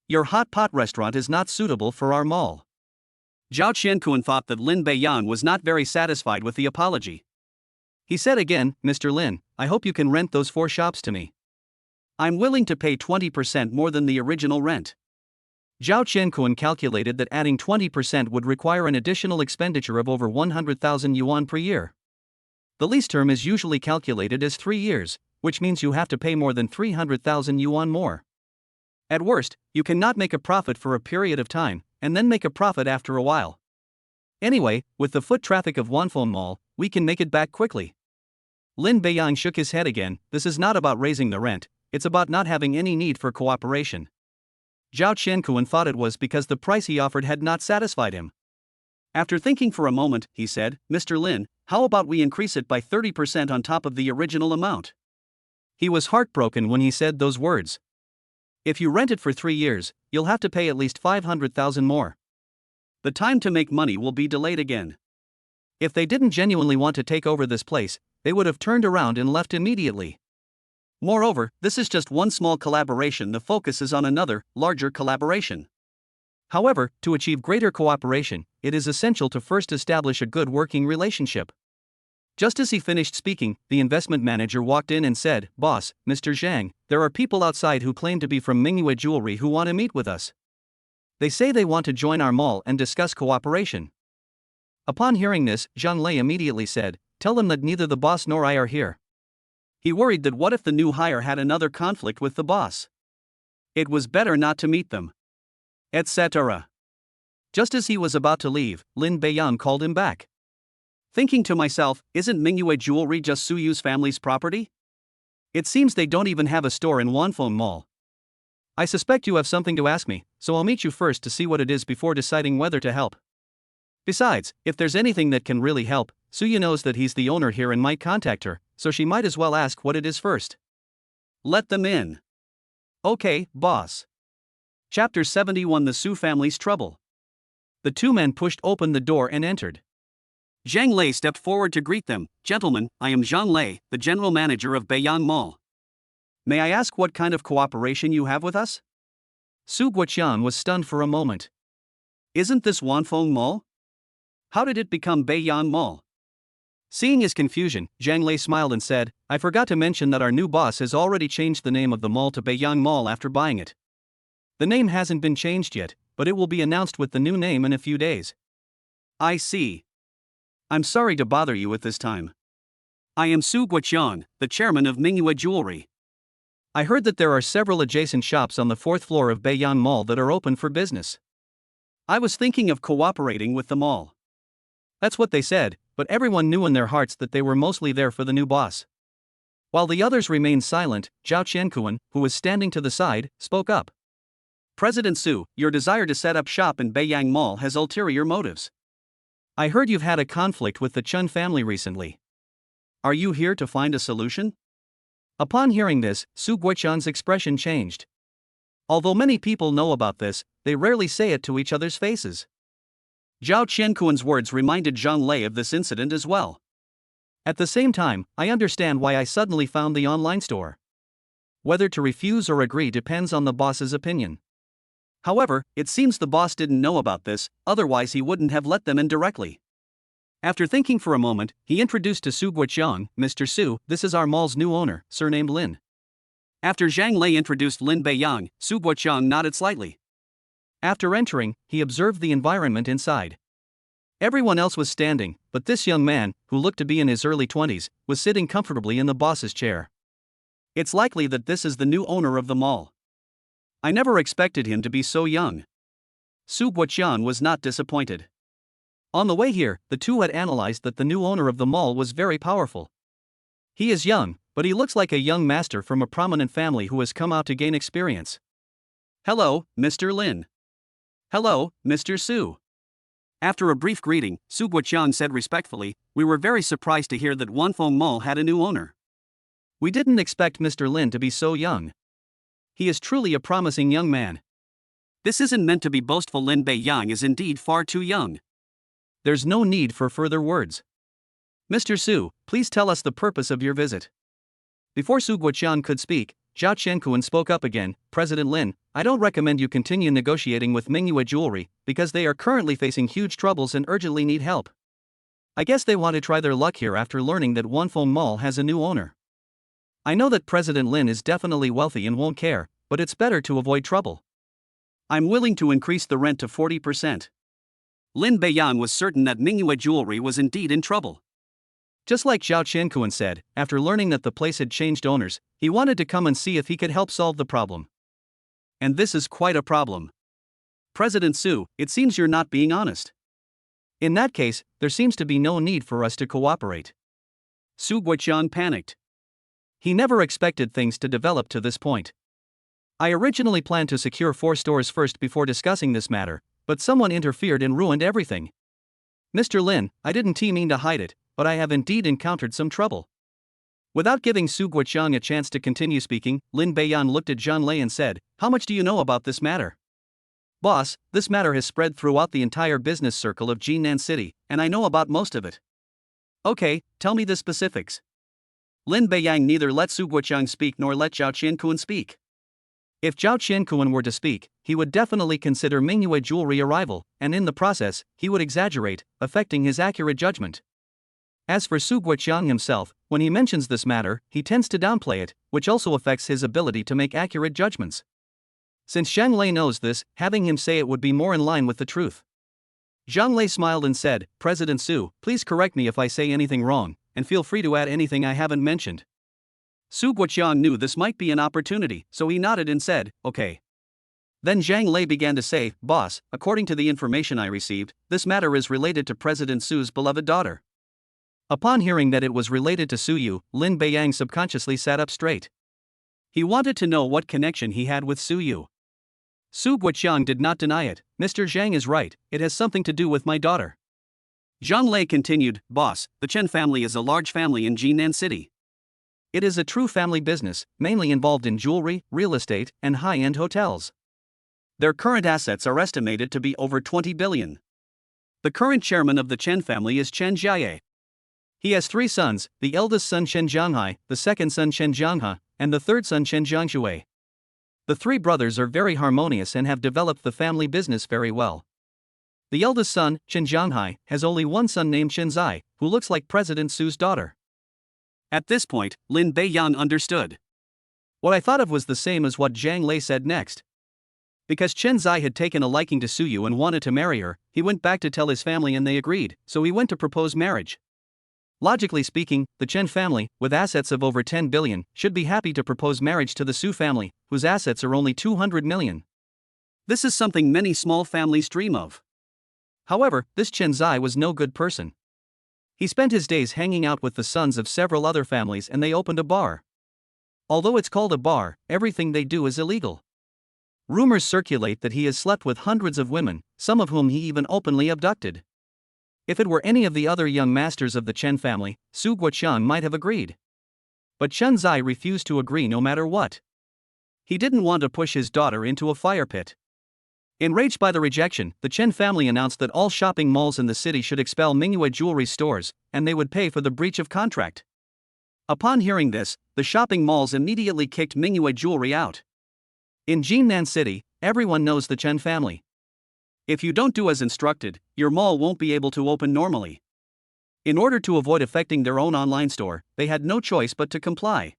Your hot pot restaurant is not suitable for our mall." Zhao Qianquan thought that Lin Beiyang was not very satisfied with the apology. He said again, "Mr. Lin, I hope you can rent those 4 shops to me. I'm willing to pay 20% more than the original rent. Zhao Qianquan calculated that adding 20% would require an additional expenditure of over 100,000 yuan per year. The lease term is usually calculated as 3 years, which means you have to pay more than 300,000 yuan more. At worst, you cannot make a profit for a period of time, and then make a profit after a while. Anyway, with the foot traffic of Wanfeng Mall, we can make it back quickly. Lin Beiyang shook his head again. This is not about raising the rent, it's about not having any need for cooperation. Zhao Qianquan thought it was because the price he offered had not satisfied him. After thinking for a moment, he said, Mr. Lin, how about we increase it by 30% on top of the original amount? He was heartbroken when he said those words. If you rent it for 3 years, you'll have to pay at least 500,000 more. The time to make money will be delayed again. If they didn't genuinely want to take over this place, they would have turned around and left immediately. Moreover, this is just one small collaboration, the focus is on another, larger collaboration. However, to achieve greater cooperation, it is essential to first establish a good working relationship. Just as he finished speaking, the investment manager walked in and said, Boss, Mr. Zhang, there are people outside who claim to be from Mingyue Jewelry who want to meet with us. They say they want to join our mall and discuss cooperation. Upon hearing this, Zhang Lei immediately said, Tell them that neither the boss nor I are here. He worried that what if the new hire had another conflict with the boss? It was better not to meet them. Etc. Just as he was about to leave, Lin Beiyang called him back. Thinking to myself, isn't Mingyue Jewelry just Su Yu's family's property? It seems they don't even have a store in Wanfeng Mall. I suspect you have something to ask me, so I'll meet you first to see what it is before deciding whether to help. Besides, if there's anything that can really help, Su Yu knows that he's the owner here and might contact her, so she might as well ask what it is first. Let them in. Okay, boss. Chapter 71 The Su Family's Trouble. The two men pushed open the door and entered. Zhang Lei stepped forward to greet them. Gentlemen, I am Zhang Lei, the general manager of Beiyang Mall. May I ask what kind of cooperation you have with us? Su Guoqian was stunned for a moment. Isn't this Wanfeng Mall? How did it become Beiyang Mall? Seeing his confusion, Zhang Lei smiled and said, I forgot to mention that our new boss has already changed the name of the mall to Beiyang Mall after buying it. The name hasn't been changed yet, but it will be announced with the new name in a few days. I see. I'm sorry to bother you at this time. I am Su Guoqian, the chairman of Mingyue Jewelry. I heard that there are several adjacent shops on the 4th floor of Beiyang Mall that are open for business. I was thinking of cooperating with the mall. That's what they said, but everyone knew in their hearts that they were mostly there for the new boss. While the others remained silent, Zhao Qianquan, who was standing to the side, spoke up. President Su, your desire to set up shop in Beiyang Mall has ulterior motives. I heard you've had a conflict with the Chun family recently. Are you here to find a solution? Upon hearing this, Su Guoqian's expression changed. Although many people know about this, they rarely say it to each other's faces. Zhao Qianquan's words reminded Zhang Lei of this incident as well. At the same time, I understand why I suddenly found the online store. Whether to refuse or agree depends on the boss's opinion. However, it seems the boss didn't know about this, otherwise he wouldn't have let them in directly. After thinking for a moment, he introduced to Su Guoqian, Mr. Su, this is our mall's new owner, surnamed Lin. After Zhang Lei introduced Lin Beiyang, Su Guoqian nodded slightly. After entering, he observed the environment inside. Everyone else was standing, but this young man, who looked to be in his early 20s, was sitting comfortably in the boss's chair. It's likely that this is the new owner of the mall. I never expected him to be so young. Su Guoqian was not disappointed. On the way here, the two had analyzed that the new owner of the mall was very powerful. He is young, but he looks like a young master from a prominent family who has come out to gain experience. Hello, Mr. Lin. Hello, Mr. Su. After a brief greeting, Su Guoqian said respectfully, we were very surprised to hear that Wanfeng Mall had a new owner. We didn't expect Mr. Lin to be so young. He is truly a promising young man. This isn't meant to be boastful. Lin Beiyang is indeed far too young. There's no need for further words. Mr. Su, please tell us the purpose of your visit. Before Su Guoqian could speak, Zhao Qianquan spoke up again. President Lin, I don't recommend you continue negotiating with Mingyue Jewelry, because they are currently facing huge troubles and urgently need help. I guess they want to try their luck here after learning that Wanfeng Mall has a new owner. I know that President Lin is definitely wealthy and won't care, but it's better to avoid trouble. I'm willing to increase the rent to 40%. Lin Beiyan was certain that Mingyue Jewelry was indeed in trouble. Just like Zhao Qiankuan said, after learning that the place had changed owners, he wanted to come and see if he could help solve the problem. And this is quite a problem. President Su, it seems you're not being honest. In that case, there seems to be no need for us to cooperate. Su Guoqiang panicked. He never expected things to develop to this point. I originally planned to secure 4 stores first before discussing this matter, but someone interfered and ruined everything. Mr. Lin, I didn't mean to hide it, but I have indeed encountered some trouble. Without giving Su Guoqiang a chance to continue speaking, Lin Beiyan looked at Zhang Lei and said, "How much do you know about this matter?" "Boss, this matter has spread throughout the entire business circle of Jinan City, and I know about most of it." "Okay, tell me the specifics." Lin Beiyang neither let Su Guoqiang speak nor let Zhao Qiankuan speak. If Zhao Qiankuan were to speak, he would definitely consider Mingyue Jewelry a rival, and in the process, he would exaggerate, affecting his accurate judgment. As for Su Guoqiang himself, when he mentions this matter, he tends to downplay it, which also affects his ability to make accurate judgments. Since Zhang Lei knows this, having him say it would be more in line with the truth. Zhang Lei smiled and said, "President Su, please correct me if I say anything wrong, and feel free to add anything I haven't mentioned." Su Guoqiang knew this might be an opportunity, so he nodded and said, "Okay." Then Zhang Lei began to say, "Boss, according to the information I received, this matter is related to President Su's beloved daughter." Upon hearing that it was related to Su Yu, Lin Beiyang subconsciously sat up straight. He wanted to know what connection he had with Su Yu. Su Guoqiang did not deny it. "Mr. Zhang is right, it has something to do with my daughter." Zhang Lei continued, "Boss, the Chen family is a large family in Jinan City. It is a true family business, mainly involved in jewelry, real estate, and high-end hotels. Their current assets are estimated to be over 20 billion. The current chairman of the Chen family is Chen Jiaye. He has 3 sons, the eldest son Chen Jianghai, the second son Chen Jianghe, and the third son Chen Jiangshui. The 3 brothers are very harmonious and have developed the family business very well. The eldest son, Chen Jianghai, has only one son named Chen Zai, who looks like President Su's daughter." At this point, Lin Beiyan understood. What I thought of was the same as what Zhang Lei said next. Because Chen Zai had taken a liking to Su Yu and wanted to marry her, he went back to tell his family and they agreed, so he went to propose marriage. Logically speaking, the Chen family, with assets of over 10 billion, should be happy to propose marriage to the Su family, whose assets are only 200 million. This is something many small families dream of. However, this Chen Zai was no good person. He spent his days hanging out with the sons of several other families and they opened a bar. Although it's called a bar, everything they do is illegal. Rumors circulate that he has slept with hundreds of women, some of whom he even openly abducted. If it were any of the other young masters of the Chen family, Su Guoqiang might have agreed. But Chen Zai refused to agree no matter what. He didn't want to push his daughter into a fire pit. Enraged by the rejection, the Chen family announced that all shopping malls in the city should expel Mingyue Jewelry stores, and they would pay for the breach of contract. Upon hearing this, the shopping malls immediately kicked Mingyue Jewelry out. In Jinan City, everyone knows the Chen family. If you don't do as instructed, your mall won't be able to open normally. In order to avoid affecting their own online store, they had no choice but to comply.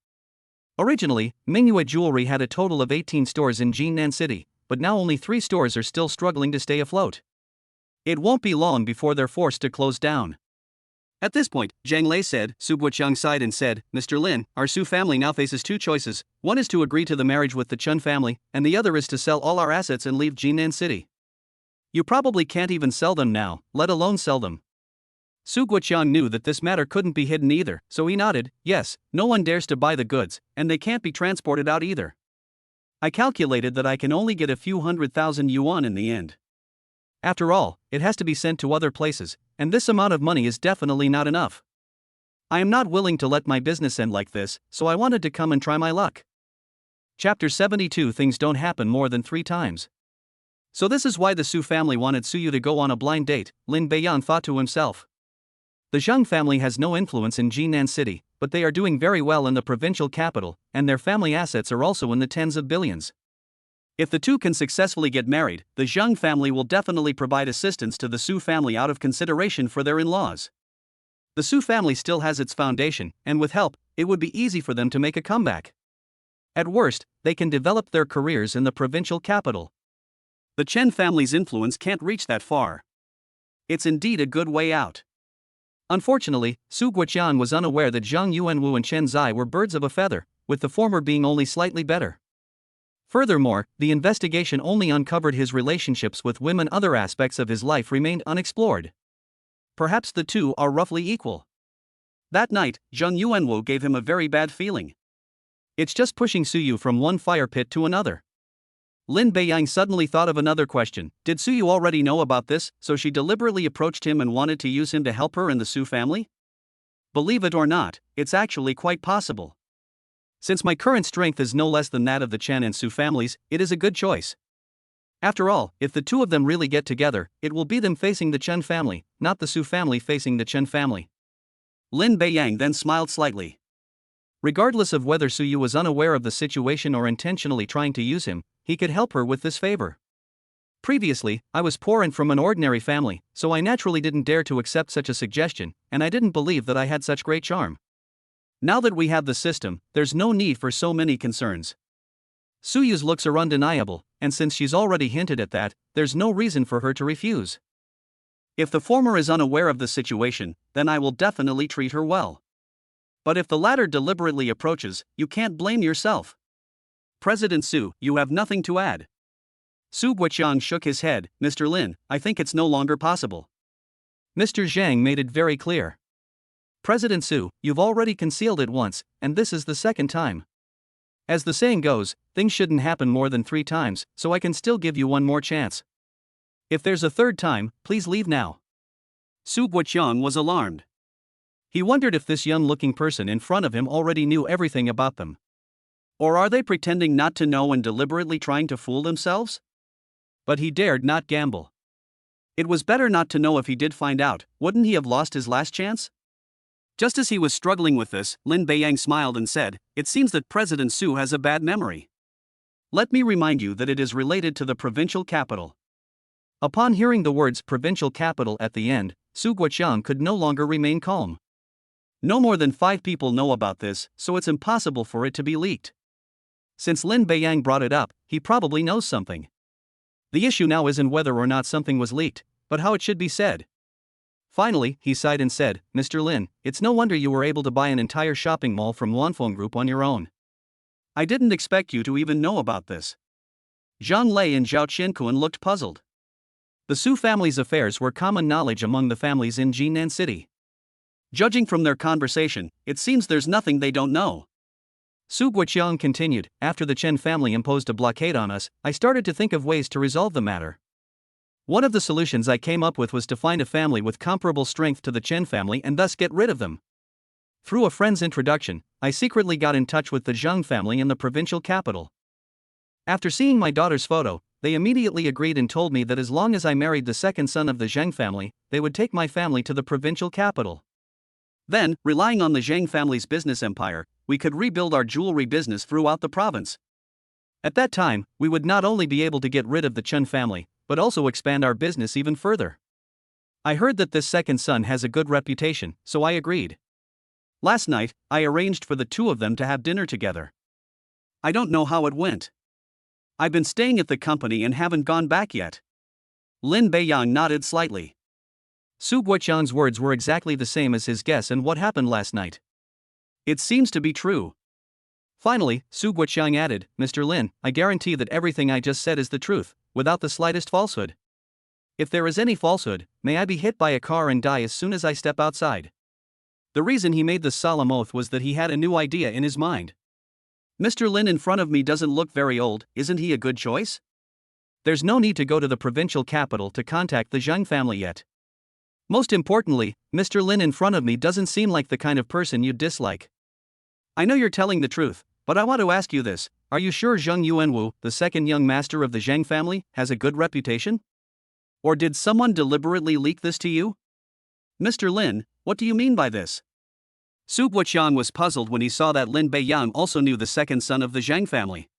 Originally, Mingyue Jewelry had a total of 18 stores in Jinan City, but now only 3 stores are still struggling to stay afloat. It won't be long before they're forced to close down. At this point, Zhang Lei said, Su Guoqiang sighed and said, "Mr. Lin, our Su family now faces 2 choices. One is to agree to the marriage with the Chen family, and the other is to sell all our assets and leave Jinan City. You probably can't even sell them now, let alone sell them." Su Guoqiang knew that this matter couldn't be hidden either, so he nodded, "Yes, no one dares to buy the goods, and they can't be transported out either. I calculated that I can only get a few 100,000 yuan in the end. After all, it has to be sent to other places, and this amount of money is definitely not enough. I am not willing to let my business end like this, so I wanted to come and try my luck." Chapter 72. Things don't happen more than 3 times. So this is why the Su family wanted Su Yu to go on a blind date, Lin Beiyan thought to himself. The Zhang family has no influence in Jinan City, but they are doing very well in the provincial capital, and their family assets are also in the tens of billions. If the 2 can successfully get married, the Zhang family will definitely provide assistance to the Su family out of consideration for their in-laws. The Su family still has its foundation, and with help, it would be easy for them to make a comeback. At worst, they can develop their careers in the provincial capital. The Chen family's influence can't reach that far. It's indeed a good way out. Unfortunately, Su Guoqian was unaware that Zhang Yuanwu and Chen Zai were birds of a feather, with the former being only slightly better. Furthermore, the investigation only uncovered his relationships with women. Other aspects of his life remained unexplored. Perhaps the two are roughly equal. That night, Zhang Yuanwu gave him a very bad feeling. It's just pushing Suyu from one fire pit to another. Lin Beiyang suddenly thought of another question. Did Suyu already know about this, so she deliberately approached him and wanted to use him to help her in the Su family? Believe it or not, it's actually quite possible. Since my current strength is no less than that of the Chen and Su families, it is a good choice. After all, if the two of them really get together, it will be them facing the Chen family, not the Su family facing the Chen family. Lin Beiyang then smiled slightly. Regardless of whether Suyu was unaware of the situation or intentionally trying to use him, he could help her with this favor. Previously, I was poor and from an ordinary family, so I naturally didn't dare to accept such a suggestion, and I didn't believe that I had such great charm. Now that we have the system, there's no need for so many concerns. Suyu's looks are undeniable, and since she's already hinted at that, there's no reason for her to refuse. If the former is unaware of the situation, then I will definitely treat her well. But if the latter deliberately approaches, you can't blame yourself. President Su, you have nothing to add. Su Guoqiang shook his head. Mr. Lin, I think it's no longer possible. Mr. Zhang made it very clear. President Su, you've already concealed it once, and this is the second time. As the saying goes, things shouldn't happen more than 3 times, so I can still give you one more chance. If there's a third time, please leave now. Su Guoqiang was alarmed. He wondered if this young-looking person in front of him already knew everything about them. Or are they pretending not to know and deliberately trying to fool themselves? But he dared not gamble. It was better not to know. If he did find out, wouldn't he have lost his last chance? Just as he was struggling with this, Lin Beiyang smiled and said, "It seems that President Su has a bad memory. Let me remind you that it is related to the provincial capital." Upon hearing the words provincial capital at the end, Su Guoqiang could no longer remain calm. No more than 5 people know about this, so it's impossible for it to be leaked. Since Lin Beiyang brought it up, he probably knows something. The issue now isn't whether or not something was leaked, but how it should be said. Finally, he sighed and said, "Mr. Lin, it's no wonder you were able to buy an entire shopping mall from Wanfeng Group on your own. I didn't expect you to even know about this." Zhang Lei and Zhao Qianquan looked puzzled. The Su family's affairs were common knowledge among the families in Jinan City. Judging from their conversation, it seems there's nothing they don't know. Su Guoqiang continued, "After the Chen family imposed a blockade on us, I started to think of ways to resolve the matter. One of the solutions I came up with was to find a family with comparable strength to the Chen family and thus get rid of them. Through a friend's introduction, I secretly got in touch with the Zhang family in the provincial capital. After seeing my daughter's photo, they immediately agreed and told me that as long as I married the second son of the Zhang family, they would take my family to the provincial capital. Then, relying on the Zhang family's business empire, we could rebuild our jewelry business throughout the province. At that time, we would not only be able to get rid of the Chen family, but also expand our business even further. I heard that this second son has a good reputation, so I agreed. Last night, I arranged for the two of them to have dinner together. I don't know how it went. I've been staying at the company and haven't gone back yet." Lin Beiyang nodded slightly. Su Guoqiang's words were exactly the same as his guess and what happened last night. It seems to be true. Finally, Su Guoqiang added, "Mr. Lin, I guarantee that everything I just said is the truth, without the slightest falsehood. If there is any falsehood, may I be hit by a car and die as soon as I step outside." The reason he made this solemn oath was that he had a new idea in his mind. Mr. Lin in front of me doesn't look very old, isn't he a good choice? There's no need to go to the provincial capital to contact the Zhang family yet. Most importantly, Mr. Lin in front of me doesn't seem like the kind of person you'd dislike. I know you're telling the truth, but I want to ask you this, are you sure Zhang Yuanwu, the second young master of the Zhang family, has a good reputation? Or did someone deliberately leak this to you? Mr. Lin, what do you mean by this? Su Guoqiang was puzzled when he saw that Lin Beiyang also knew the second son of the Zhang family.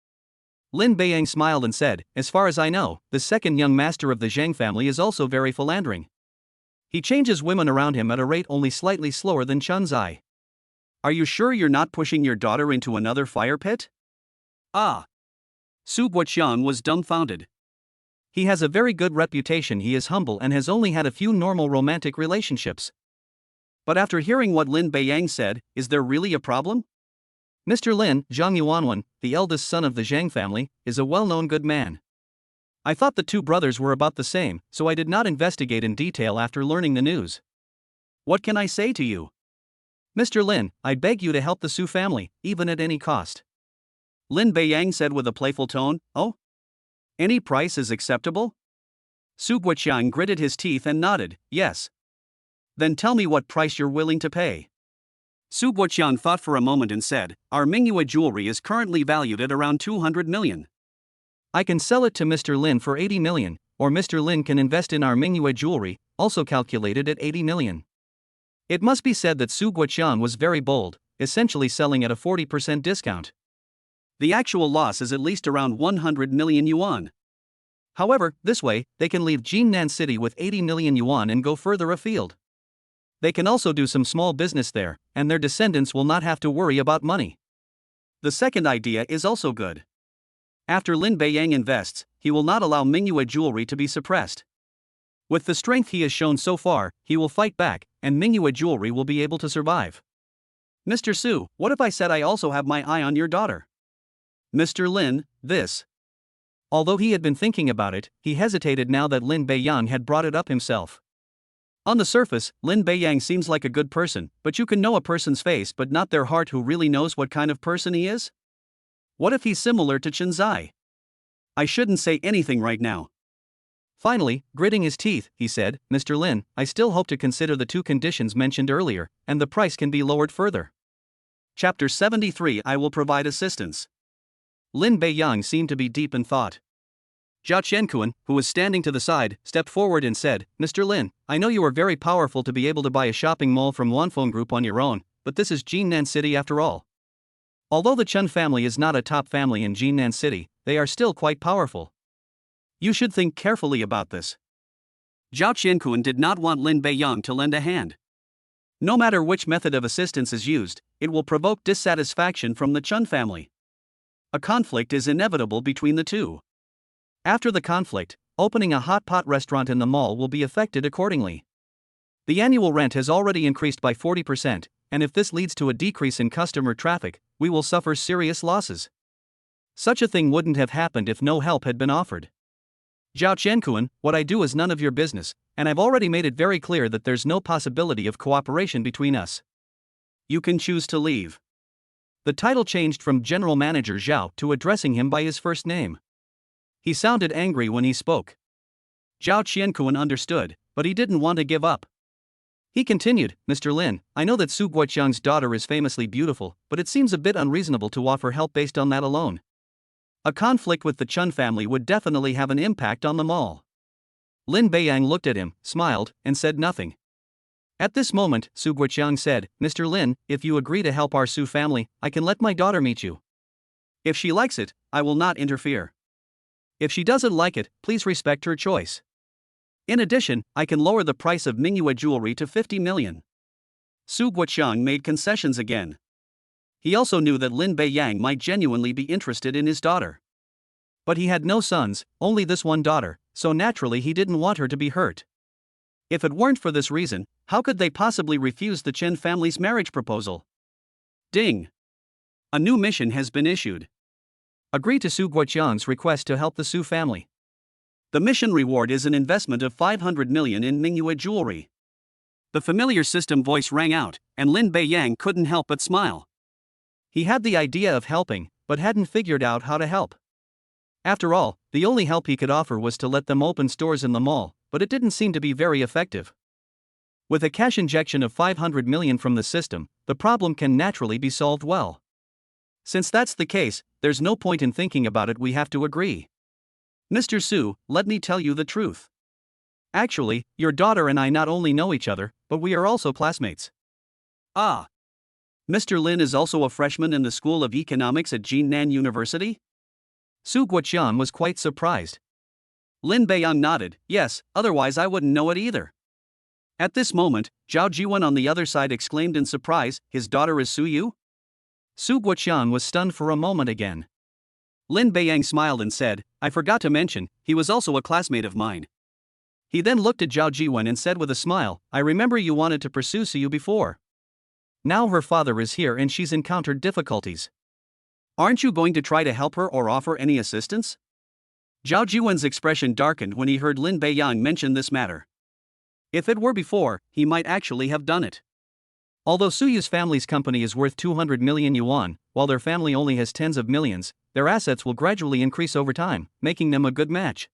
Lin Beiyang smiled and said, "As far as I know, the second young master of the Zhang family is also very philandering. He changes women around him at a rate only slightly slower than Chun's eye. Are you sure you're not pushing your daughter into another fire pit? Ah. Su Guoqiang was dumbfounded. He has a very good reputation, he is humble and has only had a few normal romantic relationships. But after hearing what Lin Beiyang said, is there really a problem? Mr. Lin, Zhang Yuanwen, the eldest son of the Zhang family, is a well-known good man. I thought the two brothers were about the same, so I did not investigate in detail after learning the news. What can I say to you? Mr. Lin, I beg you to help the Su family, even at any cost. Lin Beiyang said with a playful tone. Oh? Any price is acceptable? Su Guoqiang gritted his teeth and nodded, yes. Then tell me what price you're willing to pay. Su Guoqiang thought for a moment and said, our Mingyue jewelry is currently valued at around 200 million. I can sell it to Mr. Lin for 80 million, or Mr. Lin can invest in our Mingyue jewelry, also calculated at 80 million. It must be said that Su Guoqiang was very bold, essentially selling at a 40% discount. The actual loss is at least around 100 million yuan. However, this way, they can leave Jinnan City with 80 million yuan and go further afield. They can also do some small business there, and their descendants will not have to worry about money. The second idea is also good. After Lin Beiyang invests, he will not allow Mingyue jewelry to be suppressed. With the strength he has shown so far, he will fight back, and Mingyue jewelry will be able to survive. Mr. Su, what if I said I also have my eye on your daughter? Mr. Lin, this. Although he had been thinking about it, he hesitated now that Lin Beiyang had brought it up himself. On the surface, Lin Beiyang seems like a good person, but you can know a person's face but not their heart. Who really knows what kind of person he is? What if he's similar to Chen Zai? I shouldn't say anything right now. Finally, gritting his teeth, he said, Mr. Lin, I still hope to consider the two conditions mentioned earlier, and the price can be lowered further. Chapter 73. I will provide assistance. Lin Beiyang seemed to be deep in thought. Zhao Qiankuan, who was standing to the side, stepped forward and said, Mr. Lin, I know you are very powerful to be able to buy a shopping mall from Wanfeng Group on your own, but this is Jinnan City after all. Although the Chen family is not a top family in Jinnan City, they are still quite powerful. You should think carefully about this. Zhao Qiankuan did not want Lin Beiyang to lend a hand. No matter which method of assistance is used, it will provoke dissatisfaction from the Chen family. A conflict is inevitable between the two. After the conflict, opening a hot pot restaurant in the mall will be affected accordingly. The annual rent has already increased by 40%, and if this leads to a decrease in customer traffic, we will suffer serious losses. Such a thing wouldn't have happened if no help had been offered. Zhao Qiankuan, what I do is none of your business, and I've already made it very clear that there's no possibility of cooperation between us. You can choose to leave. The title changed from General Manager Zhao to addressing him by his first name. He sounded angry when he spoke. Zhao Qiankuan understood, but he didn't want to give up. He continued, Mr. Lin, I know that Su Guoqiang's daughter is famously beautiful, but it seems a bit unreasonable to offer help based on that alone. A conflict with the Chen family would definitely have an impact on them all. Lin Beiyang looked at him, smiled, and said nothing. At this moment, Su Guoqiang said, Mr. Lin, if you agree to help our Su family, I can let my daughter meet you. If she likes it, I will not interfere. If she doesn't like it, please respect her choice. In addition, I can lower the price of Mingyue jewelry to 50 million. Su Guoqiang made concessions again. He also knew that Lin Beiyang might genuinely be interested in his daughter. But he had no sons, only this one daughter, so naturally he didn't want her to be hurt. If it weren't for this reason, how could they possibly refuse the Chen family's marriage proposal? Ding! A new mission has been issued. Agree to Su Guoqiang's request to help the Su family. The mission reward is an investment of 500 million in Mingyue jewelry. The familiar system voice rang out, and Lin Beiyang couldn't help but smile. He had the idea of helping, but hadn't figured out how to help. After all, the only help he could offer was to let them open stores in the mall, but it didn't seem to be very effective. With a cash injection of 500 million from the system, the problem can naturally be solved well. Since that's the case, there's no point in thinking about it, we have to agree. Mr. Su, let me tell you the truth. Actually, your daughter and I not only know each other, but we are also classmates. Ah. Mr. Lin is also a freshman in the School of Economics at Jinnan University? Su Guoqiang was quite surprised. Lin Beiyang nodded, yes, otherwise I wouldn't know it either. At this moment, Zhao Jiwen on the other side exclaimed in surprise, his daughter is Su Yu? Su Guoqiang was stunned for a moment again. Lin Beiyang smiled and said, I forgot to mention, he was also a classmate of mine. He then looked at Zhao Jiwen and said with a smile, I remember you wanted to pursue Su Yu before. Now her father is here and she's encountered difficulties. Aren't you going to try to help her or offer any assistance? Zhao Jiwen's expression darkened when he heard Lin Beiyang mention this matter. If it were before, he might actually have done it. Although Su Yu's family's company is worth 200 million yuan, while their family only has tens of millions, their assets will gradually increase over time, making them a good match.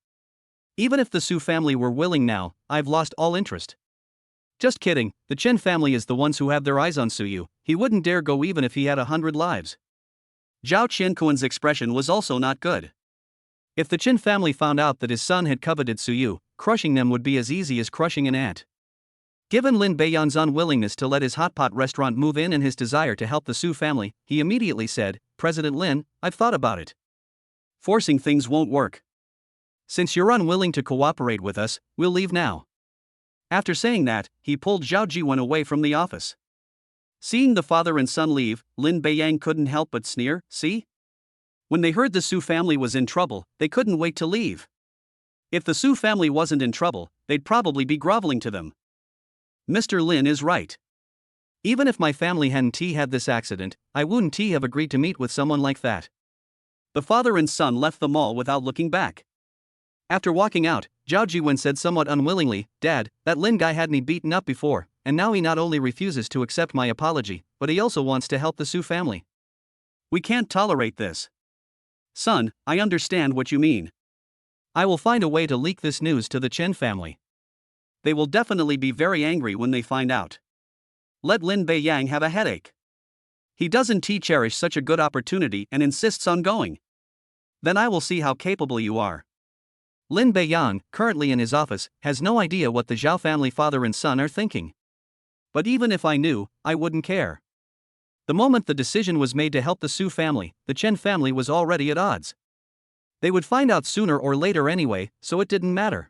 Even if the Su family were willing now, I've lost all interest. Just kidding, the Chen family is the ones who have their eyes on Su Yu, he wouldn't dare go even if he had 100 lives. Zhao Qianquan's expression was also not good. If the Chen family found out that his son had coveted Su Yu, crushing them would be as easy as crushing an ant. Given Lin Beiyang's unwillingness to let his hot pot restaurant move in and his desire to help the Su family, he immediately said, President Lin, I've thought about it. Forcing things won't work. Since you're unwilling to cooperate with us, we'll leave now. After saying that, he pulled Zhao Jiwen away from the office. Seeing the father and son leave, Lin Beiyang couldn't help but sneer, see? When they heard the Su family was in trouble, they couldn't wait to leave. If the Su family wasn't in trouble, they'd probably be groveling to them. Mr. Lin is right. Even if my family hadn't had this accident, I wouldn't have agreed to meet with someone like that. The father and son left the mall without looking back. After walking out, Zhao Jiwen said somewhat unwillingly, Dad, that Lin guy had me beaten up before, and now he not only refuses to accept my apology, but he also wants to help the Su family. We can't tolerate this. Son, I understand what you mean. I will find a way to leak this news to the Chen family. They will definitely be very angry when they find out. Let Lin Beiyang have a headache. He doesn't cherish such a good opportunity and insists on going. Then I will see how capable you are. Lin Beiyang, currently in his office, has no idea what the Zhao family father and son are thinking. But even if I knew, I wouldn't care. The moment the decision was made to help the Su family, the Chen family was already at odds. They would find out sooner or later anyway, so it didn't matter.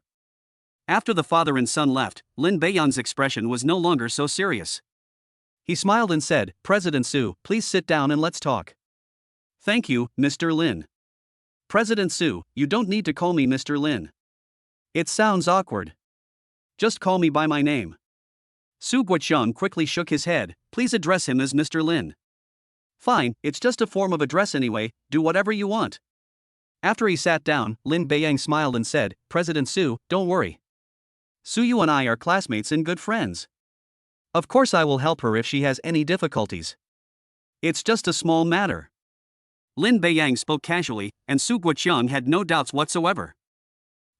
After the father and son left, Lin Beiyang's expression was no longer so serious. He smiled and said, President Su, please sit down and let's talk. Thank you, Mr. Lin. President Su, you don't need to call me Mr. Lin. It sounds awkward. Just call me by my name. Su Guoqiang quickly shook his head, please address him as Mr. Lin. Fine, it's just a form of address anyway, do whatever you want. After he sat down, Lin Beiyang smiled and said, President Su, don't worry. Su Yu and I are classmates and good friends. Of course I will help her if she has any difficulties. It's just a small matter. Lin Beiyang spoke casually, and Su Guoqiang had no doubts whatsoever.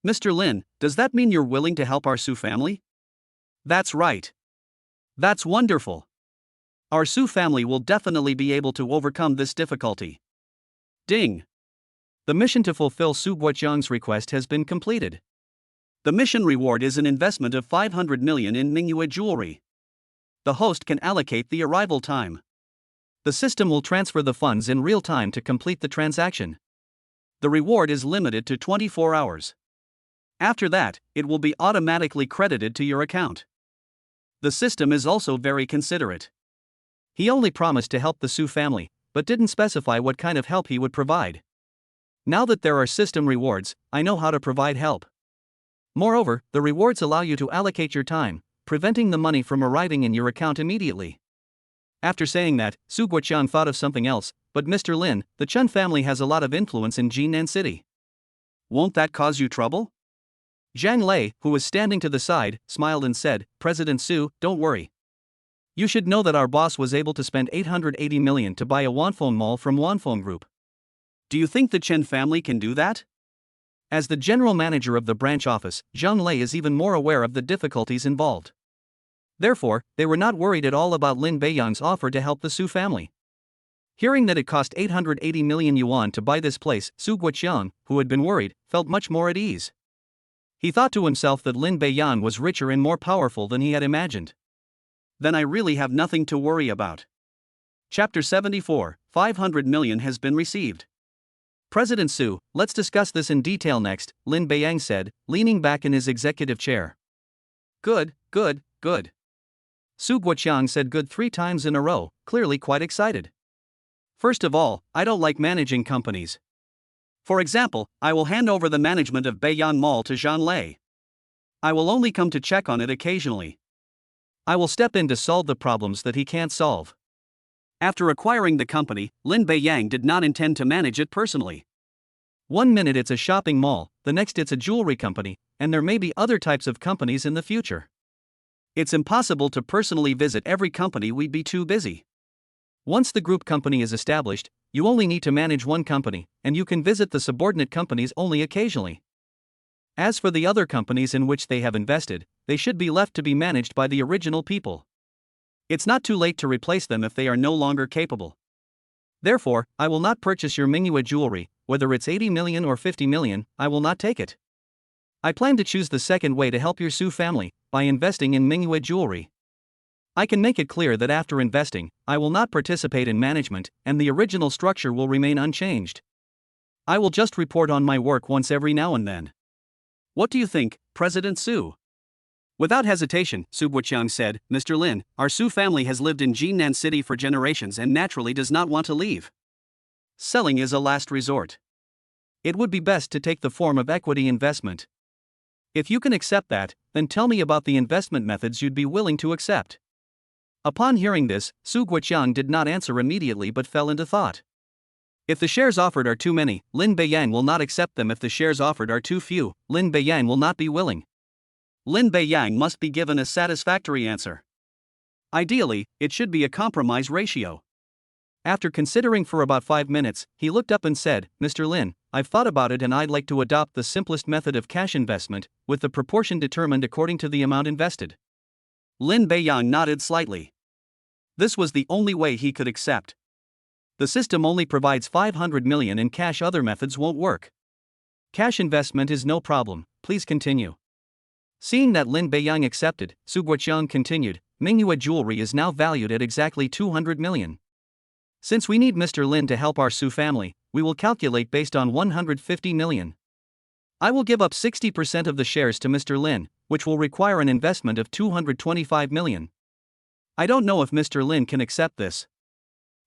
Mr. Lin, does that mean you're willing to help our Su family? That's right. That's wonderful. Our Su family will definitely be able to overcome this difficulty. Ding. The mission to fulfill Su Guoqiang's request has been completed. The mission reward is an investment of 500 million in Mingyue jewelry. The host can allocate the arrival time. The system will transfer the funds in real time to complete the transaction. The reward is limited to 24 hours. After that, it will be automatically credited to your account. The system is also very considerate. He only promised to help the Su family, but didn't specify what kind of help he would provide. Now that there are system rewards, I know how to provide help. Moreover, the rewards allow you to allocate your time, preventing the money from arriving in your account immediately. After saying that, Su Guoqiang thought of something else, but Mr. Lin, the Chen family has a lot of influence in Jinan City. Won't that cause you trouble? Zhang Lei, who was standing to the side, smiled and said, President Su, don't worry. You should know that our boss was able to spend 880 million to buy a Wanfeng mall from Wanfeng Group. Do you think the Chen family can do that? As the general manager of the branch office, Zhang Lei is even more aware of the difficulties involved. Therefore, they were not worried at all about Lin Beiyang's offer to help the Su family. Hearing that it cost 880 million yuan to buy this place, Su Guoqiang, who had been worried, felt much more at ease. He thought to himself that Lin Beiyang was richer and more powerful than he had imagined. Then I really have nothing to worry about. Chapter 74, 500 million has been received. President Su, let's discuss this in detail next, Lin Beiyang said, leaning back in his executive chair. Good, good. Su Guoqiang said good 3 times in a row, clearly quite excited. First of all, I don't like managing companies. For example, I will hand over the management of Beiyan Mall to Zhang Lei. I will only come to check on it occasionally. I will step in to solve the problems that he can't solve. After acquiring the company, Lin Beiyang did not intend to manage it personally. One minute it's a shopping mall, the next it's a jewelry company, and there may be other types of companies in the future. It's impossible to personally visit every company, we'd be too busy. Once the group company is established, you only need to manage one company, and you can visit the subordinate companies only occasionally. As for the other companies in which they have invested, they should be left to be managed by the original people. It's not too late to replace them if they are no longer capable. Therefore, I will not purchase your Mingyue jewelry, whether it's 80 million or 50 million, I will not take it. I plan to choose the second way to help your Su family, by investing in Mingyue jewelry. I can make it clear that after investing, I will not participate in management, and the original structure will remain unchanged. I will just report on my work once every now and then. What do you think, President Su? Without hesitation, Su Guoqiang said, Mr. Lin, our Su family has lived in Jinan City for generations and naturally does not want to leave. Selling is a last resort. It would be best to take the form of equity investment. If you can accept that, then tell me about the investment methods you'd be willing to accept. Upon hearing this, Su Guoqiang did not answer immediately but fell into thought. If the shares offered are too many, Lin Beiyang will not accept them. If the shares offered are too few, Lin Beiyang will not be willing. Lin Beiyang must be given a satisfactory answer. Ideally, it should be a compromise ratio. After considering for about 5 minutes, he looked up and said, Mr. Lin, I've thought about it and I'd like to adopt the simplest method of cash investment, with the proportion determined according to the amount invested. Lin Beiyang nodded slightly. This was the only way he could accept. The system only provides 500 million in cash, other methods won't work. Cash investment is no problem, please continue. Seeing that Lin Beiyang accepted, Su Guoqiang continued, Mingyue jewelry is now valued at exactly 200 million. Since we need Mr. Lin to help our Su family, we will calculate based on 150 million. I will give up 60% of the shares to Mr. Lin, which will require an investment of 225 million. I don't know if Mr. Lin can accept this.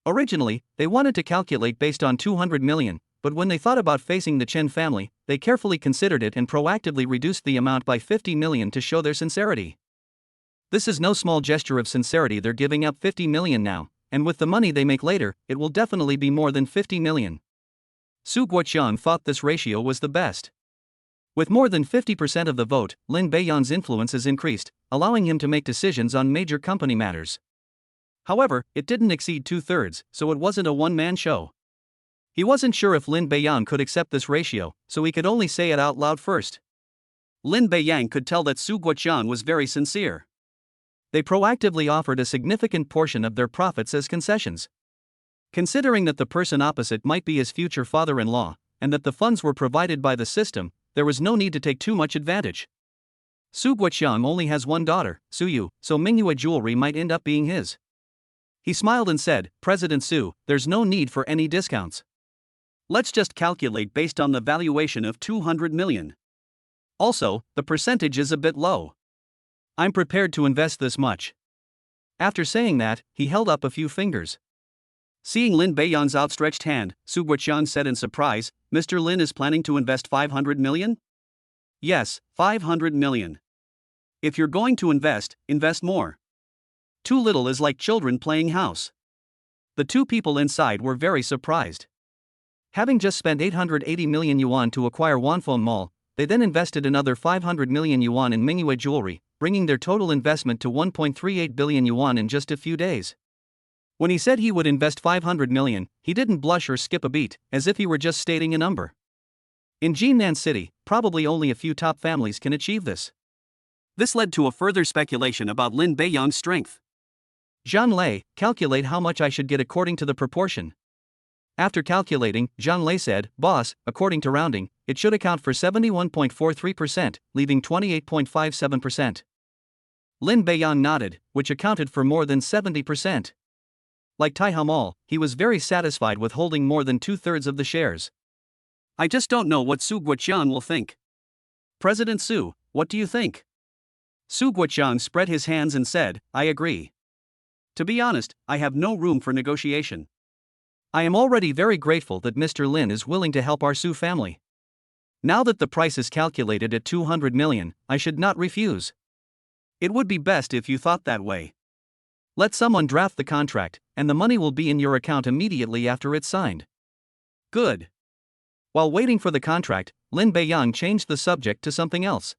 Originally, they wanted to calculate based on 200 million, but when they thought about facing the Chen family, they carefully considered it and proactively reduced the amount by 50 million to show their sincerity. This is no small gesture of sincerity. They're giving up 50 million now, and with the money they make later, it will definitely be more than 50 million. Su Guoqiang thought this ratio was the best. With more than 50% of the vote, Lin Beiyang's influence is increased, allowing him to make decisions on major company matters. However, it didn't exceed 2/3, so it wasn't a one-man show. He wasn't sure if Lin Beiyang could accept this ratio, so he could only say it out loud first. Lin Beiyang could tell that Su Guoqiang was very sincere. They proactively offered a significant portion of their profits as concessions. Considering that the person opposite might be his future father-in-law, and that the funds were provided by the system, there was no need to take too much advantage. Su Guoqiang only has one daughter, Su Yu, so Mingyue jewelry might end up being his. He smiled and said, President Su, there's no need for any discounts. Let's just calculate based on the valuation of 200 million. Also, the percentage is a bit low. I'm prepared to invest this much. After saying that, he held up a few fingers. Seeing Lin Beiyang's outstretched hand, Su Guoqiang said in surprise, Mr. Lin is planning to invest 500 million? Yes, 500 million. If you're going to invest, invest more. Too little is like children playing house. The two people inside were very surprised. Having just spent 880 million yuan to acquire Wanfeng Mall, they then invested another 500 million yuan in Mingyue jewelry, bringing their total investment to 1.38 billion yuan in just a few days. When he said he would invest 500 million, he didn't blush or skip a beat, as if he were just stating a number. In Jinan City, probably only a few top families can achieve this. This led to a further speculation about Lin Beiyang's strength. Zhang Lei, calculate how much I should get according to the proportion. After calculating, Zhang Lei said, Boss, according to rounding, it should account for 71.43%, leaving 28.57%. Lin Beiyang nodded, which accounted for more than 70%. Like Taihao Mall, he was very satisfied with holding more than 2/3 of the shares. I just don't know what Su Guoqiang will think. President Su, what do you think? Su Guoqiang spread his hands and said, I agree. To be honest, I have no room for negotiation. I am already very grateful that Mr. Lin is willing to help our Su family. Now that the price is calculated at 200 million, I should not refuse. It would be best if you thought that way. Let someone draft the contract, and the money will be in your account immediately after it's signed. Good. While waiting for the contract, Lin Beiyang changed the subject to something else.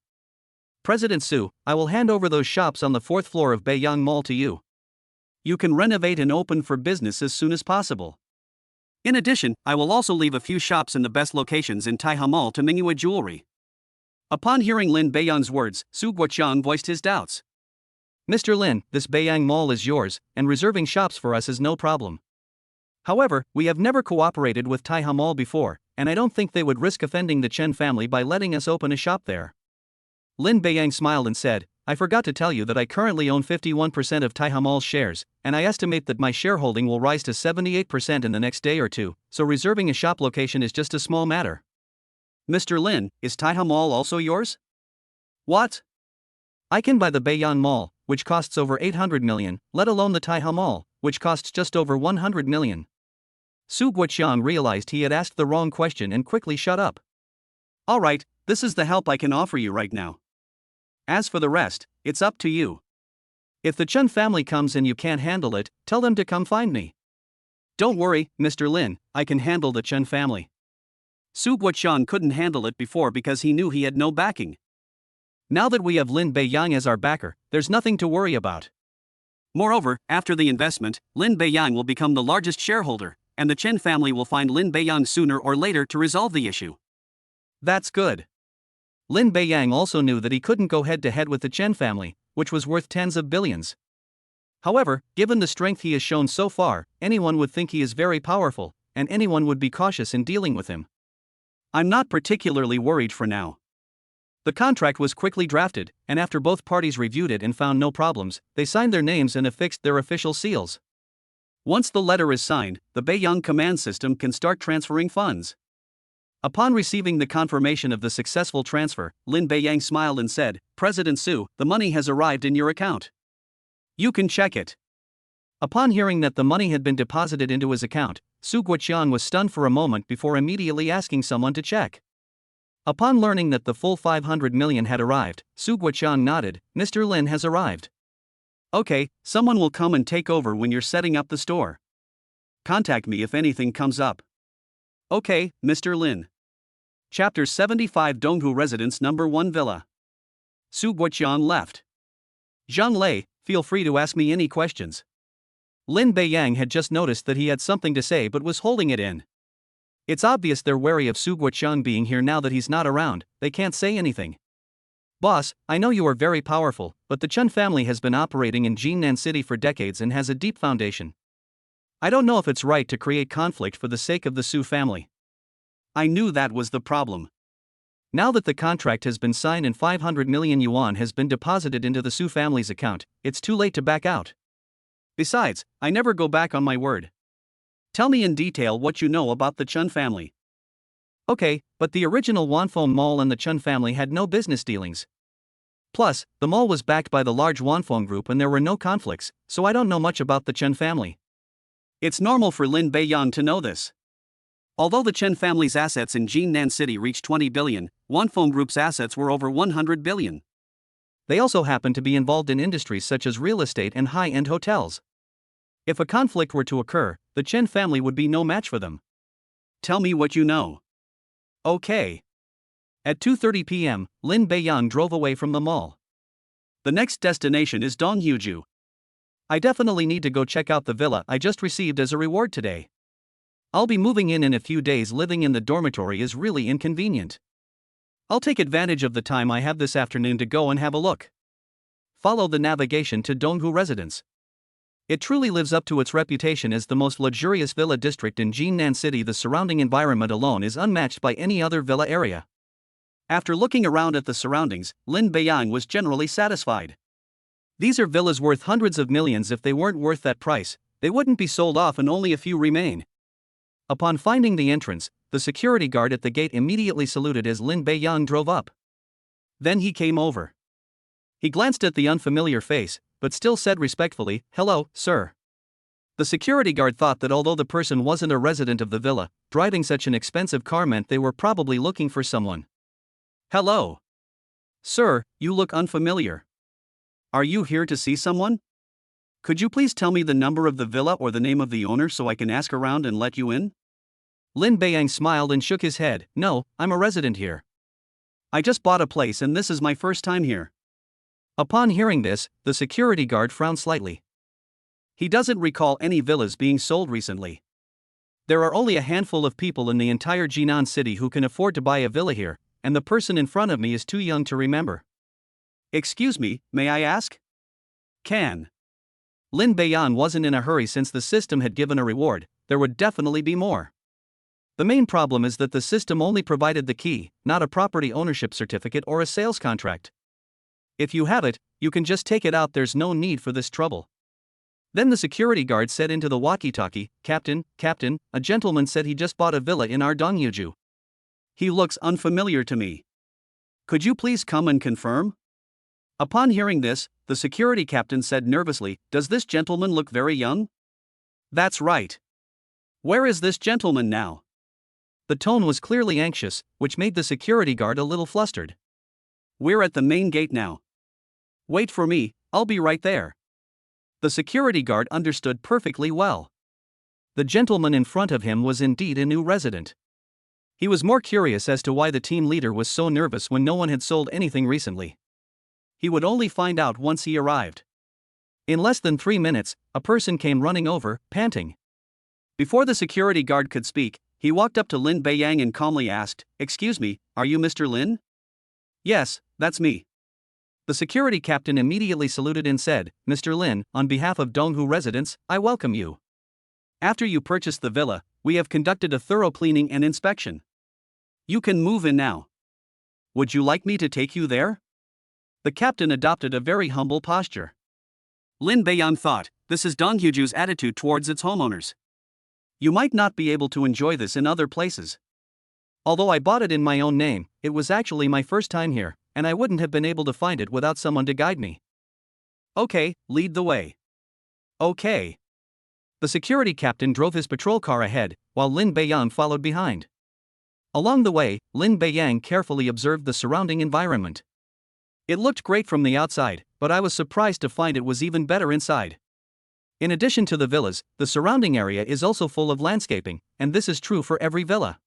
President Su, I will hand over those shops on the 4th floor of Beiyang Mall to you. You can renovate and open for business as soon as possible. In addition, I will also leave a few shops in the best locations in Taihe Mall to Mingyue Jewelry. Upon hearing Lin Beiyang's words, Su Guoqiang voiced his doubts. Mr. Lin, this Beiyang Mall is yours, and reserving shops for us is no problem. However, we have never cooperated with Taihe Mall before, and I don't think they would risk offending the Chen family by letting us open a shop there. Lin Beiyang smiled and said, I forgot to tell you that I currently own 51% of Taihe Mall's shares, and I estimate that my shareholding will rise to 78% in the next day or two, so reserving a shop location is just a small matter. Mr. Lin, is Taihe Mall also yours? What? I can buy the Beiyang Mall, which costs over 800 million, let alone the Taihe Mall, which costs just over 100 million. Su Guoqiang realized he had asked the wrong question and quickly shut up. Alright, this is the help I can offer you right now. As for the rest, it's up to you. If the Chen family comes and you can't handle it, tell them to come find me. Don't worry, Mr. Lin, I can handle the Chen family. Su Guoqiang couldn't handle it before because he knew he had no backing. Now that we have Lin Beiyang as our backer, there's nothing to worry about. Moreover, after the investment, Lin Beiyang will become the largest shareholder, and the Chen family will find Lin Beiyang sooner or later to resolve the issue. That's good. Lin Beiyang also knew that he couldn't go head-to-head with the Chen family, which was worth tens of billions. However, given the strength he has shown so far, anyone would think he is very powerful, and anyone would be cautious in dealing with him. I'm not particularly worried for now. The contract was quickly drafted, and after both parties reviewed it and found no problems, they signed their names and affixed their official seals. Once the letter is signed, the Beiyang command system can start transferring funds. Upon receiving the confirmation of the successful transfer, Lin Beiyang smiled and said, President Su, the money has arrived in your account. You can check it. Upon hearing that the money had been deposited into his account, Su Guoqiang was stunned for a moment before immediately asking someone to check. Upon learning that the full 500 million had arrived, Su Guoqiang nodded, Mr. Lin has arrived. Okay, someone will come and take over when you're setting up the store. Contact me if anything comes up. Okay, Mr. Lin. Chapter 75 Donghu Residence No. 1 Villa. Su Guoqiang left. Zhang Lei, feel free to ask me any questions. Lin Beiyang had just noticed that he had something to say but was holding it in. It's obvious they're wary of Su Guoqiang being here now that he's not around, they can't say anything. Boss, I know you are very powerful, but the Chen family has been operating in Jinnan City for decades and has a deep foundation. I don't know if it's right to create conflict for the sake of the Su family. I knew that was the problem. Now that the contract has been signed and 500 million yuan has been deposited into the Su family's account, it's too late to back out. Besides, I never go back on my word. Tell me in detail what you know about the Chen family. Okay, but the original Wanfeng Mall and the Chen family had no business dealings. Plus, the mall was backed by the large Wanfeng group and there were no conflicts, so I don't know much about the Chen family. It's normal for Lin Beiyang to know this. Although the Chen family's assets in Jinnan City reached 20 billion, Wanfeng Group's assets were over 100 billion. They also happen to be involved in industries such as real estate and high-end hotels. If a conflict were to occur, the Chen family would be no match for them. Tell me what you know. Okay. At 2:30 p.m., Lin Beiyang drove away from the mall. The next destination is Donghuju. I definitely need to go check out the villa I just received as a reward today. I'll be moving in a few days. Living in the dormitory is really inconvenient. I'll take advantage of the time I have this afternoon to go and have a look. Follow the navigation to Donghu Residence. It truly lives up to its reputation as the most luxurious villa district in Jinnan City. The surrounding environment alone is unmatched by any other villa area. After looking around at the surroundings, Lin Beiyang was generally satisfied. These are villas worth hundreds of millions. If they weren't worth that price, they wouldn't be sold off and only a few remain. Upon finding the entrance, the security guard at the gate immediately saluted as Lin Beiyang drove up. Then he came over. He glanced at the unfamiliar face, but still said respectfully, "Hello, sir." The security guard thought that although the person wasn't a resident of the villa, driving such an expensive car meant they were probably looking for someone. "Hello. Sir, you look unfamiliar. Are you here to see someone? Could you please tell me the number of the villa or the name of the owner so I can ask around and let you in?" Lin Beiyang smiled and shook his head. "No, I'm a resident here. I just bought a place and this is my first time here." Upon hearing this, the security guard frowned slightly. He doesn't recall any villas being sold recently. There are only a handful of people in the entire Jinan city who can afford to buy a villa here, and the person in front of me is too young to remember. "Excuse me, may I ask?" "Can." Lin Beiyan wasn't in a hurry since the system had given a reward. There would definitely be more. The main problem is that the system only provided the key, not a property ownership certificate or a sales contract. If you have it, you can just take it out, there's no need for this trouble. Then the security guard said into the walkie-talkie, Captain, a gentleman said he just bought a villa in our Dongyuju. He looks unfamiliar to me. Could you please come and confirm?" Upon hearing this, the security captain said nervously, "Does this gentleman look very young?" "That's right. Where is this gentleman now?" The tone was clearly anxious, which made the security guard a little flustered. "We're at the main gate now. Wait for me, I'll be right there." The security guard understood perfectly well. The gentleman in front of him was indeed a new resident. He was more curious as to why the team leader was so nervous when no one had sold anything recently. He would only find out once he arrived. In less than 3 minutes, a person came running over, panting. Before the security guard could speak, he walked up to Lin Beiyang and calmly asked, "Excuse me, are you Mr. Lin?" "Yes, that's me." The security captain immediately saluted and said, "Mr. Lin, on behalf of Donghu residents, I welcome you. After you purchased the villa, we have conducted a thorough cleaning and inspection. You can move in now. Would you like me to take you there?" The captain adopted a very humble posture. Lin Beiyang thought, this is Donghuju's attitude towards its homeowners. You might not be able to enjoy this in other places. Although I bought it in my own name, it was actually my first time here, and I wouldn't have been able to find it without someone to guide me. "Okay, lead the way." "Okay." The security captain drove his patrol car ahead, while Lin Beiyang followed behind. Along the way, Lin Beiyang carefully observed the surrounding environment. It looked great from the outside, but I was surprised to find it was even better inside. In addition to the villas, the surrounding area is also full of landscaping, and this is true for every villa.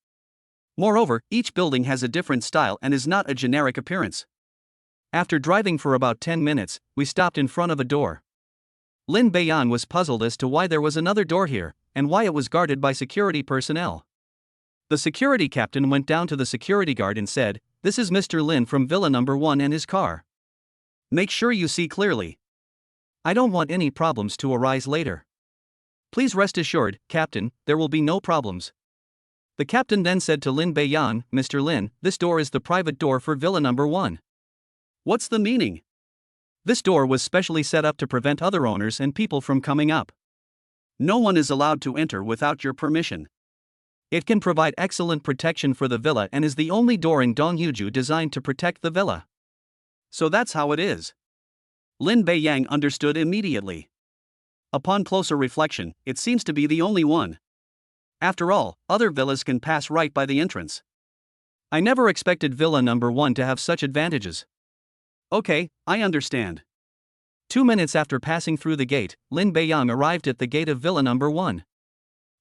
Moreover, each building has a different style and is not a generic appearance. After driving for about 10 minutes, we stopped in front of a door. Lin Beiyang was puzzled as to why there was another door here, and why it was guarded by security personnel. The security captain went down to the security guard and said, "This is Mr. Lin from Villa Number 1 and his car. Make sure you see clearly. I don't want any problems to arise later. Please rest assured, Captain, there will be no problems." The captain then said to Lin Beiyang, "Mr. Lin, this door is the private door for Villa Number 1. What's the meaning?" This door was specially set up to prevent other owners and people from coming up. No one is allowed to enter without your permission. It can provide excellent protection for the villa and is the only door in Donghuju designed to protect the villa. So that's how it is. Lin Beiyang understood immediately. Upon closer reflection, it seems to be the only one. After all, other villas can pass right by the entrance. I never expected Villa Number 1 to have such advantages. Okay, I understand. 2 minutes after passing through the gate, Lin Beiyang arrived at the gate of Villa Number 1.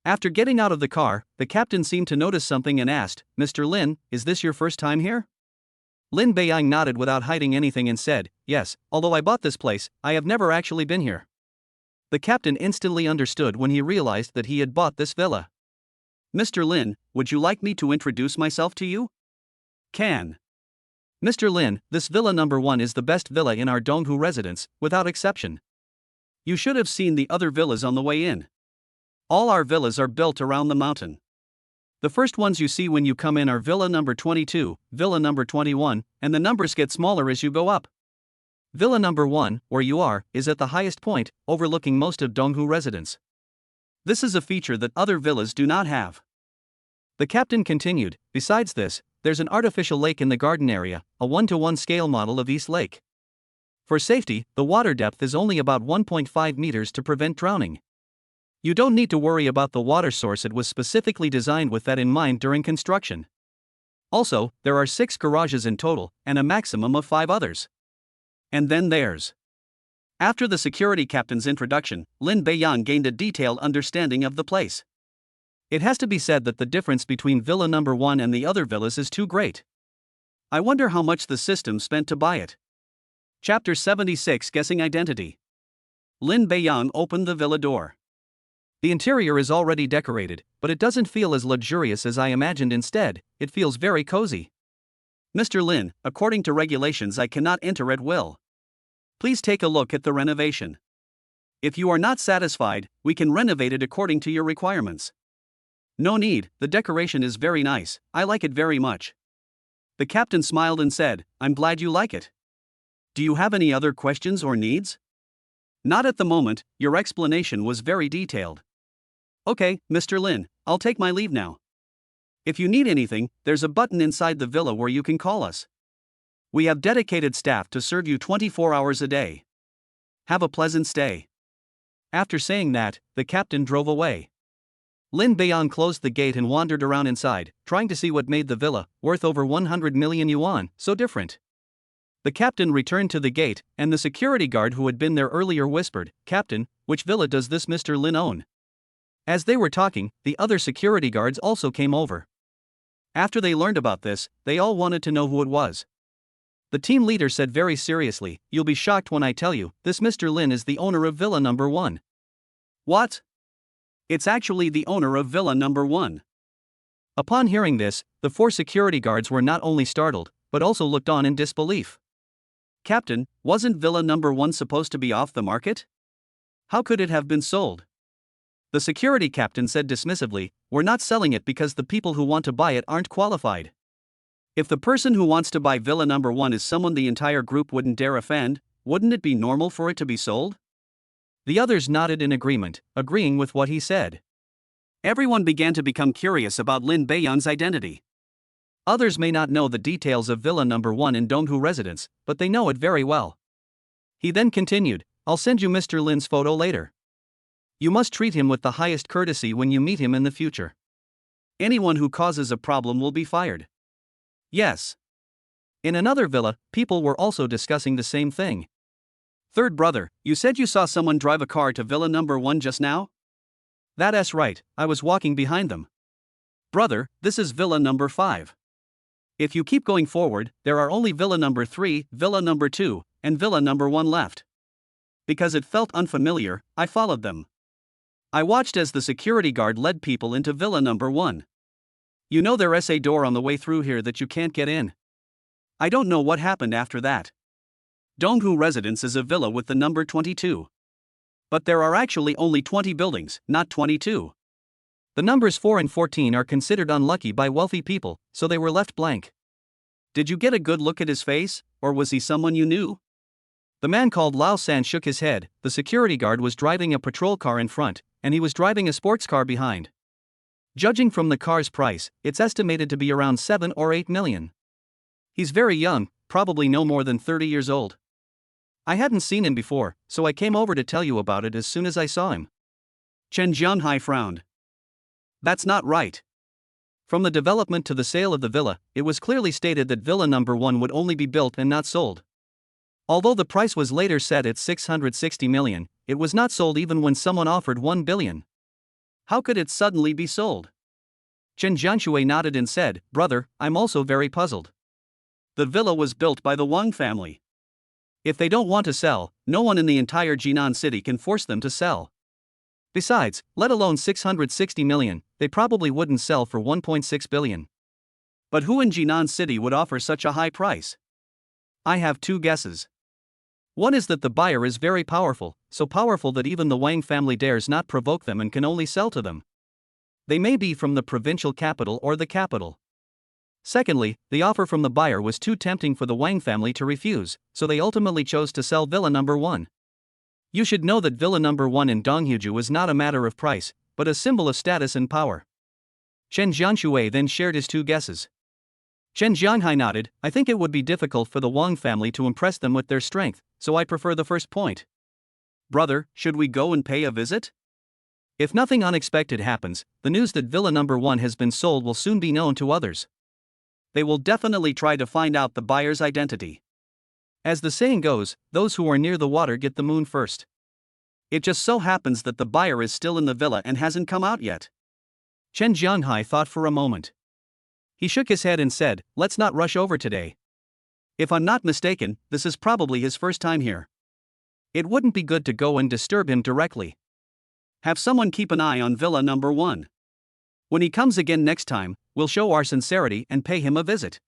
After getting out of the car, the captain seemed to notice something and asked, "Mr. Lin, is this your first time here?" Lin Beiyang nodded without hiding anything and said, "Yes, although I bought this place, I have never actually been here." The captain instantly understood when he realized that he had bought this villa. "Mr. Lin, would you like me to introduce myself to you?" "Can." "Mr. Lin, this Villa Number 1 is the best villa in our Donghu residence, without exception. You should have seen the other villas on the way in. All our villas are built around the mountain. The first ones you see when you come in are Villa Number 22, Villa Number 21, and the numbers get smaller as you go up. Villa Number 1, where you are, is at the highest point, overlooking most of Donghu residence. This is a feature that other villas do not have." The captain continued, "Besides this, there's an artificial lake in the garden area, a 1-to-1 scale model of East Lake. For safety, the water depth is only about 1.5 meters to prevent drowning. You don't need to worry about the water source, it was specifically designed with that in mind during construction. Also, there are 6 garages in total, and a maximum of 5 others. And then there's. After the security captain's introduction, Lin Beiyang gained a detailed understanding of the place. It has to be said that the difference between Villa Number 1 and the other villas is too great. I wonder how much the system spent to buy it. Chapter 76, Guessing Identity. Lin Beiyang opened the villa door. The interior is already decorated, but it doesn't feel as luxurious as I imagined. Instead, it feels very cozy. Mr. Lin, according to regulations I cannot enter at will. Please take a look at the renovation. If you are not satisfied, we can renovate it according to your requirements. No need, the decoration is very nice, I like it very much. The captain smiled and said, I'm glad you like it. Do you have any other questions or needs? Not at the moment, your explanation was very detailed. Okay, Mr. Lin, I'll take my leave now. If you need anything, there's a button inside the villa where you can call us. We have dedicated staff to serve you 24 hours a day. Have a pleasant stay. After saying that, the captain drove away. Lin Beiyang closed the gate and wandered around inside, trying to see what made the villa, worth over 100 million yuan, so different. The captain returned to the gate, and the security guard who had been there earlier whispered, Captain, which villa does this Mr. Lin own? As they were talking, the other security guards also came over. After they learned about this, they all wanted to know who it was. The team leader said very seriously, You'll be shocked when I tell you, this Mr. Lin is the owner of Villa Number 1. What? It's actually the owner of Villa Number 1. Upon hearing this, the 4 security guards were not only startled, but also looked on in disbelief. Captain, wasn't Villa Number 1 supposed to be off the market? How could it have been sold? The security captain said dismissively, We're not selling it because the people who want to buy it aren't qualified. If the person who wants to buy Villa Number 1 is someone the entire group wouldn't dare offend, wouldn't it be normal for it to be sold? The others nodded in agreement, agreeing with what he said. Everyone began to become curious about Lin Beiyang's identity. Others may not know the details of Villa Number 1 in Donghu residence, but they know it very well. He then continued, I'll send you Mr. Lin's photo later. You must treat him with the highest courtesy when you meet him in the future. Anyone who causes a problem will be fired. Yes. In another villa, people were also discussing the same thing. Third brother, you said you saw someone drive a car to Villa Number 1 just now? That's right, I was walking behind them. Brother, this is Villa Number 5. If you keep going forward, there are only Villa Number 3, Villa Number 2, and Villa Number 1 left. Because it felt unfamiliar, I followed them. I watched as the security guard led people into Villa Number 1. You know there's a door on the way through here that you can't get in. I don't know what happened after that. Donghu Residence is a villa with the number 22. But there are actually only 20 buildings, not 22. The numbers 4 and 14 are considered unlucky by wealthy people, so they were left blank. Did you get a good look at his face, or was he someone you knew? The man called Lao San shook his head. The security guard was driving a patrol car in front, and he was driving a sports car behind. Judging from the car's price, it's estimated to be around 7 or 8 million. He's very young, probably no more than 30 years old. I hadn't seen him before, so I came over to tell you about it as soon as I saw him. Chen Jianhai frowned. That's not right. From the development to the sale of the villa, it was clearly stated that Villa Number 1 would only be built and not sold. Although the price was later set at 660 million, it was not sold even when someone offered 1 billion. How could it suddenly be sold? Chen Jianshui nodded and said, Brother, I'm also very puzzled. The villa was built by the Wang family. If they don't want to sell, no one in the entire Jinan city can force them to sell. Besides, let alone 660 million, they probably wouldn't sell for 1.6 billion. But who in Jinan city would offer such a high price? I have 2 guesses. One is that the buyer is very powerful, so powerful that even the Wang family dares not provoke them and can only sell to them. They may be from the provincial capital or the capital. Secondly, the offer from the buyer was too tempting for the Wang family to refuse, so they ultimately chose to sell Villa Number 1. You should know that Villa Number 1 in Donghuju is not a matter of price, but a symbol of status and power. Chen Jianshui then shared his 2 guesses. Chen Jianghai nodded. I think it would be difficult for the Wang family to impress them with their strength, so I prefer the first point. Brother, should we go and pay a visit? If nothing unexpected happens, the news that Villa Number 1 has been sold will soon be known to others. They will definitely try to find out the buyer's identity. As the saying goes, those who are near the water get the moon first. It just so happens that the buyer is still in the villa and hasn't come out yet. Chen Jianghai thought for a moment. He shook his head and said, let's not rush over today. If I'm not mistaken, this is probably his first time here. It wouldn't be good to go and disturb him directly. Have someone keep an eye on Villa Number 1. When he comes again next time, we'll show our sincerity and pay him a visit.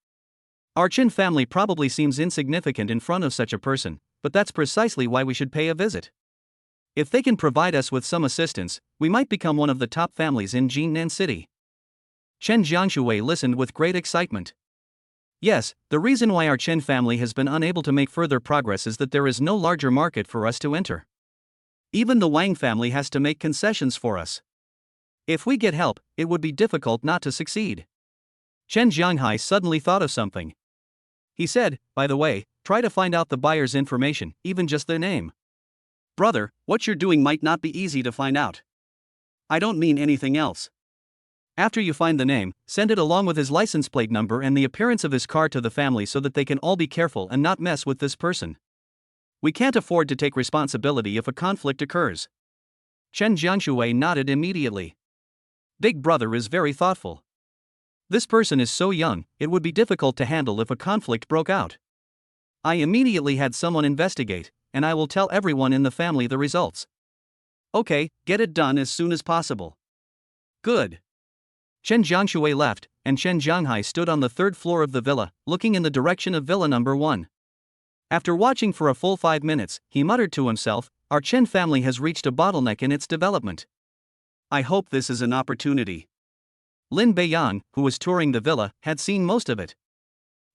Our Chen family probably seems insignificant in front of such a person, but that's precisely why we should pay a visit. If they can provide us with some assistance, we might become one of the top families in Jinnan City. Chen Jiangshui listened with great excitement. Yes, the reason why our Chen family has been unable to make further progress is that there is no larger market for us to enter. Even the Wang family has to make concessions for us. If we get help, it would be difficult not to succeed. Chen Jianghai suddenly thought of something. He said, by the way, try to find out the buyer's information, even just their name. Brother, what you're doing might not be easy to find out. I don't mean anything else. After you find the name, send it along with his license plate number and the appearance of his car to the family so that they can all be careful and not mess with this person. We can't afford to take responsibility if a conflict occurs. Chen Jiangshui nodded immediately. Big brother is very thoughtful. This person is so young, it would be difficult to handle if a conflict broke out. I immediately had someone investigate, and I will tell everyone in the family the results. Okay, get it done as soon as possible. Good. Chen Jiangshui left, and Chen Jianghai stood on the third floor of the villa, looking in the direction of Villa Number 1. After watching for a full 5 minutes, he muttered to himself, our Chen family has reached a bottleneck in its development. I hope this is an opportunity. Lin Beiyan, who was touring the villa, had seen most of it.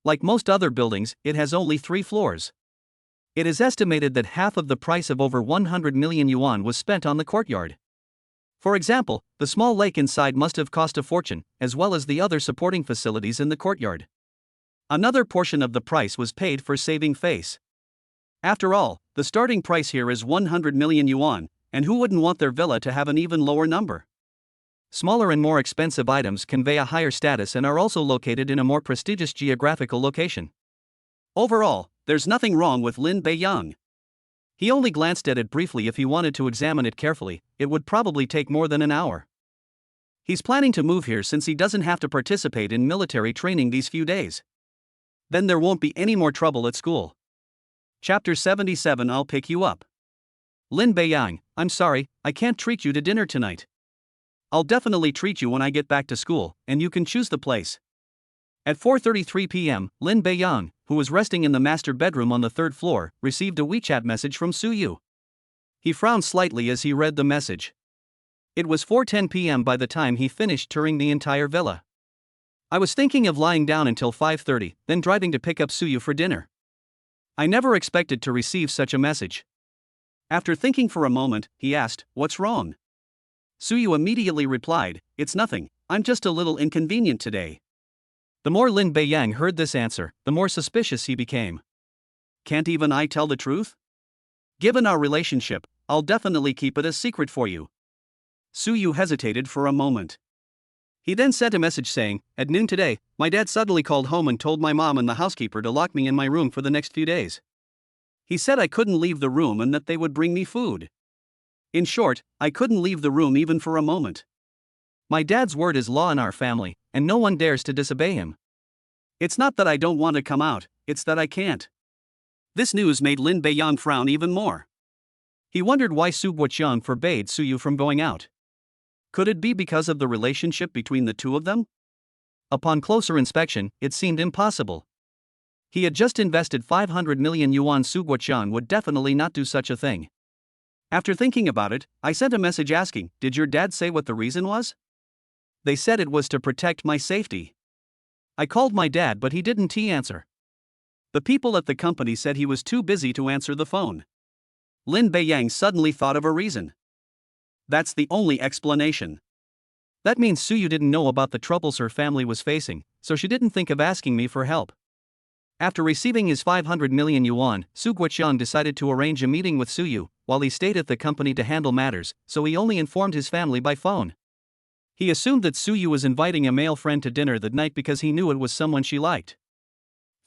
Like most other buildings, it has only 3 floors. It is estimated that half of the price of over 100 million yuan was spent on the courtyard. For example, the small lake inside must have cost a fortune, as well as the other supporting facilities in the courtyard. Another portion of the price was paid for saving face. After all, the starting price here is 100 million yuan, and who wouldn't want their villa to have an even lower number? Smaller and more expensive items convey a higher status and are also located in a more prestigious geographical location. Overall, there's nothing wrong with Lin Beiyang. He only glanced at it briefly. If he wanted to examine it carefully, it would probably take more than an hour. He's planning to move here since he doesn't have to participate in military training these few days. Then there won't be any more trouble at school. Chapter 77. I'll pick you up. Lin Beiyang, I'm sorry, I can't treat you to dinner tonight. I'll definitely treat you when I get back to school, and you can choose the place. At 4:33 p.m., Lin Beiyang, who was resting in the master bedroom on the 3rd floor, received a WeChat message from Su Yu. He frowned slightly as he read the message. It was 4:10 p.m. by the time he finished touring the entire villa. I was thinking of lying down until 5:30, then driving to pick up Su Yu for dinner. I never expected to receive such a message. After thinking for a moment, he asked, what's wrong? Su Yu immediately replied, it's nothing, I'm just a little inconvenient today. The more Lin Beiyang heard this answer, the more suspicious he became. Can't even I tell the truth? Given our relationship, I'll definitely keep it a secret for you. Su Yu hesitated for a moment. He then sent a message saying, at noon today, my dad suddenly called home and told my mom and the housekeeper to lock me in my room for the next few days. He said I couldn't leave the room and that they would bring me food. In short, I couldn't leave the room even for a moment. My dad's word is law in our family, and no one dares to disobey him. It's not that I don't want to come out, it's that I can't. This news made Lin Beiyang frown even more. He wondered why Su Guoqiang forbade Su Yu from going out. Could it be because of the relationship between the two of them? Upon closer inspection, it seemed impossible. He had just invested 500 million yuan. Su Guoqiang would definitely not do such a thing. After thinking about it, I sent a message asking, did your dad say what the reason was? They said it was to protect my safety. I called my dad but he didn't answer. The people at the company said he was too busy to answer the phone. Lin Beiyang suddenly thought of a reason. That's the only explanation. That means Suyu didn't know about the troubles her family was facing, so she didn't think of asking me for help. After receiving his 500 million yuan, Su Guoqian decided to arrange a meeting with Suyu, while he stayed at the company to handle matters, so he only informed his family by phone. He assumed that Suyu was inviting a male friend to dinner that night because he knew it was someone she liked.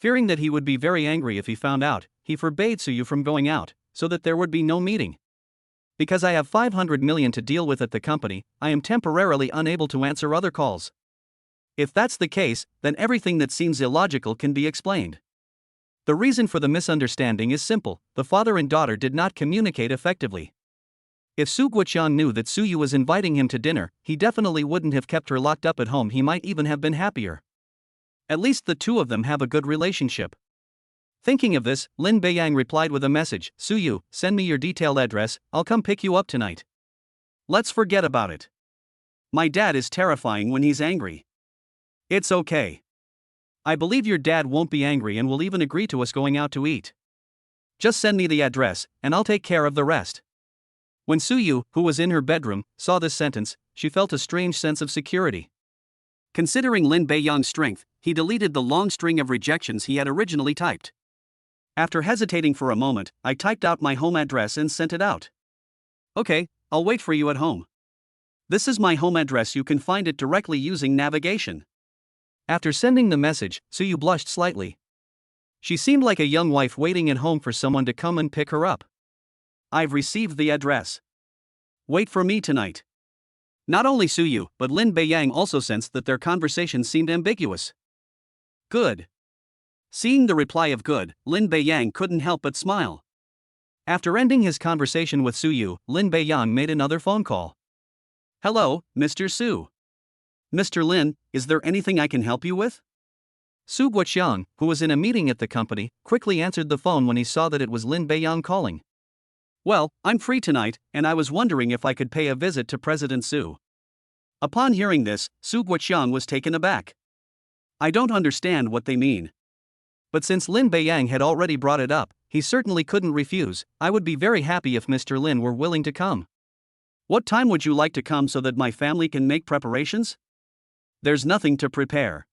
Fearing that he would be very angry if he found out, he forbade Suyu from going out, so that there would be no meeting. Because I have 500 million to deal with at the company, I am temporarily unable to answer other calls. If that's the case, then everything that seems illogical can be explained. The reason for the misunderstanding is simple: the father and daughter did not communicate effectively. If Su Guoqian knew that Suyu was inviting him to dinner, he definitely wouldn't have kept her locked up at home. He might even have been happier. At least the two of them have a good relationship. Thinking of this, Lin Beiyang replied with a message: Suyu, send me your detailed address, I'll come pick you up tonight. Let's forget about it. My dad is terrifying when he's angry. It's okay. I believe your dad won't be angry and will even agree to us going out to eat. Just send me the address, and I'll take care of the rest. When Suyu, who was in her bedroom, saw this sentence, she felt a strange sense of security. Considering Lin Beiyang's strength, he deleted the long string of rejections he had originally typed. After hesitating for a moment, I typed out my home address and sent it out. Okay, I'll wait for you at home. This is my home address. You can find it directly using navigation. After sending the message, Suyu blushed slightly. She seemed like a young wife waiting at home for someone to come and pick her up. I've received the address. Wait for me tonight. Not only Suyu, but Lin Beiyang also sensed that their conversation seemed ambiguous. Good. Seeing the reply of good, Lin Beiyang couldn't help but smile. After ending his conversation with Suyu, Lin Beiyang made another phone call. Hello, Mr. Su. Mr. Lin, is there anything I can help you with? Su Guoqian, who was in a meeting at the company, quickly answered the phone when he saw that it was Lin Beiyang calling. Well, I'm free tonight, and I was wondering if I could pay a visit to President Su. Upon hearing this, Su Guoqian was taken aback. I don't understand what they mean. But since Lin Beiyang had already brought it up, he certainly couldn't refuse. I would be very happy if Mr. Lin were willing to come. What time would you like to come so that my family can make preparations? There's nothing to prepare.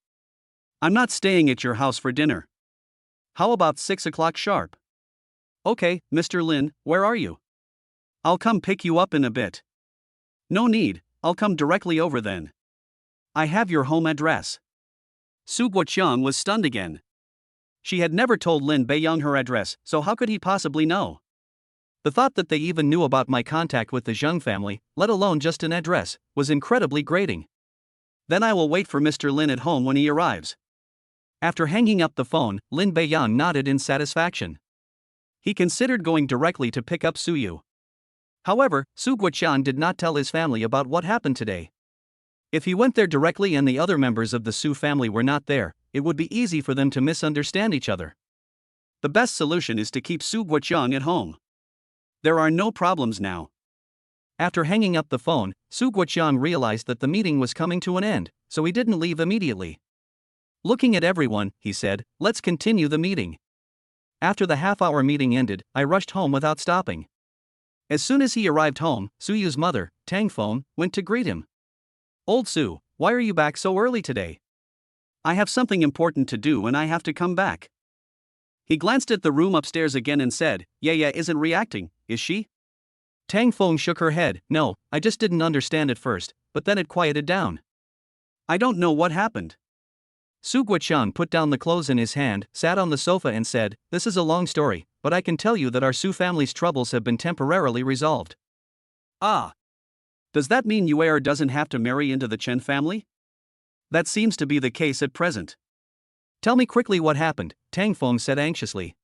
I'm not staying at your house for dinner. How about 6 o'clock sharp? Okay, Mr. Lin, where are you? I'll come pick you up in a bit. No need, I'll come directly over then. I have your home address. Su Guoqian was stunned again. She had never told Lin Beiyang her address, so how could he possibly know? The thought that they even knew about my contact with the Zheng family, let alone just an address, was incredibly grating. Then I will wait for Mr. Lin at home when he arrives. After hanging up the phone, Lin Beiyang nodded in satisfaction. He considered going directly to pick up Suyu. However, Su Guoqian did not tell his family about what happened today. If he went there directly and the other members of the Su family were not there, it would be easy for them to misunderstand each other. The best solution is to keep Su Guoqian at home. There are no problems now. After hanging up the phone, Su Guoqian realized that the meeting was coming to an end, so he didn't leave immediately. Looking at everyone, he said, let's continue the meeting. After the half-hour meeting ended, I rushed home without stopping. As soon as he arrived home, Suyu's mother, Tang Feng, went to greet him. Old Su, why are you back so early today? I have something important to do and I have to come back. He glanced at the room upstairs again and said, Yaya isn't reacting, is she? Tang Feng shook her head. No, I just didn't understand at first, but then it quieted down. I don't know what happened. Su Guoqian put down the clothes in his hand, sat on the sofa and said, this is a long story, but I can tell you that our Su family's troubles have been temporarily resolved. Ah. Does that mean Yuer doesn't have to marry into the Chen family? That seems to be the case at present. Tell me quickly what happened, Tang Feng said anxiously.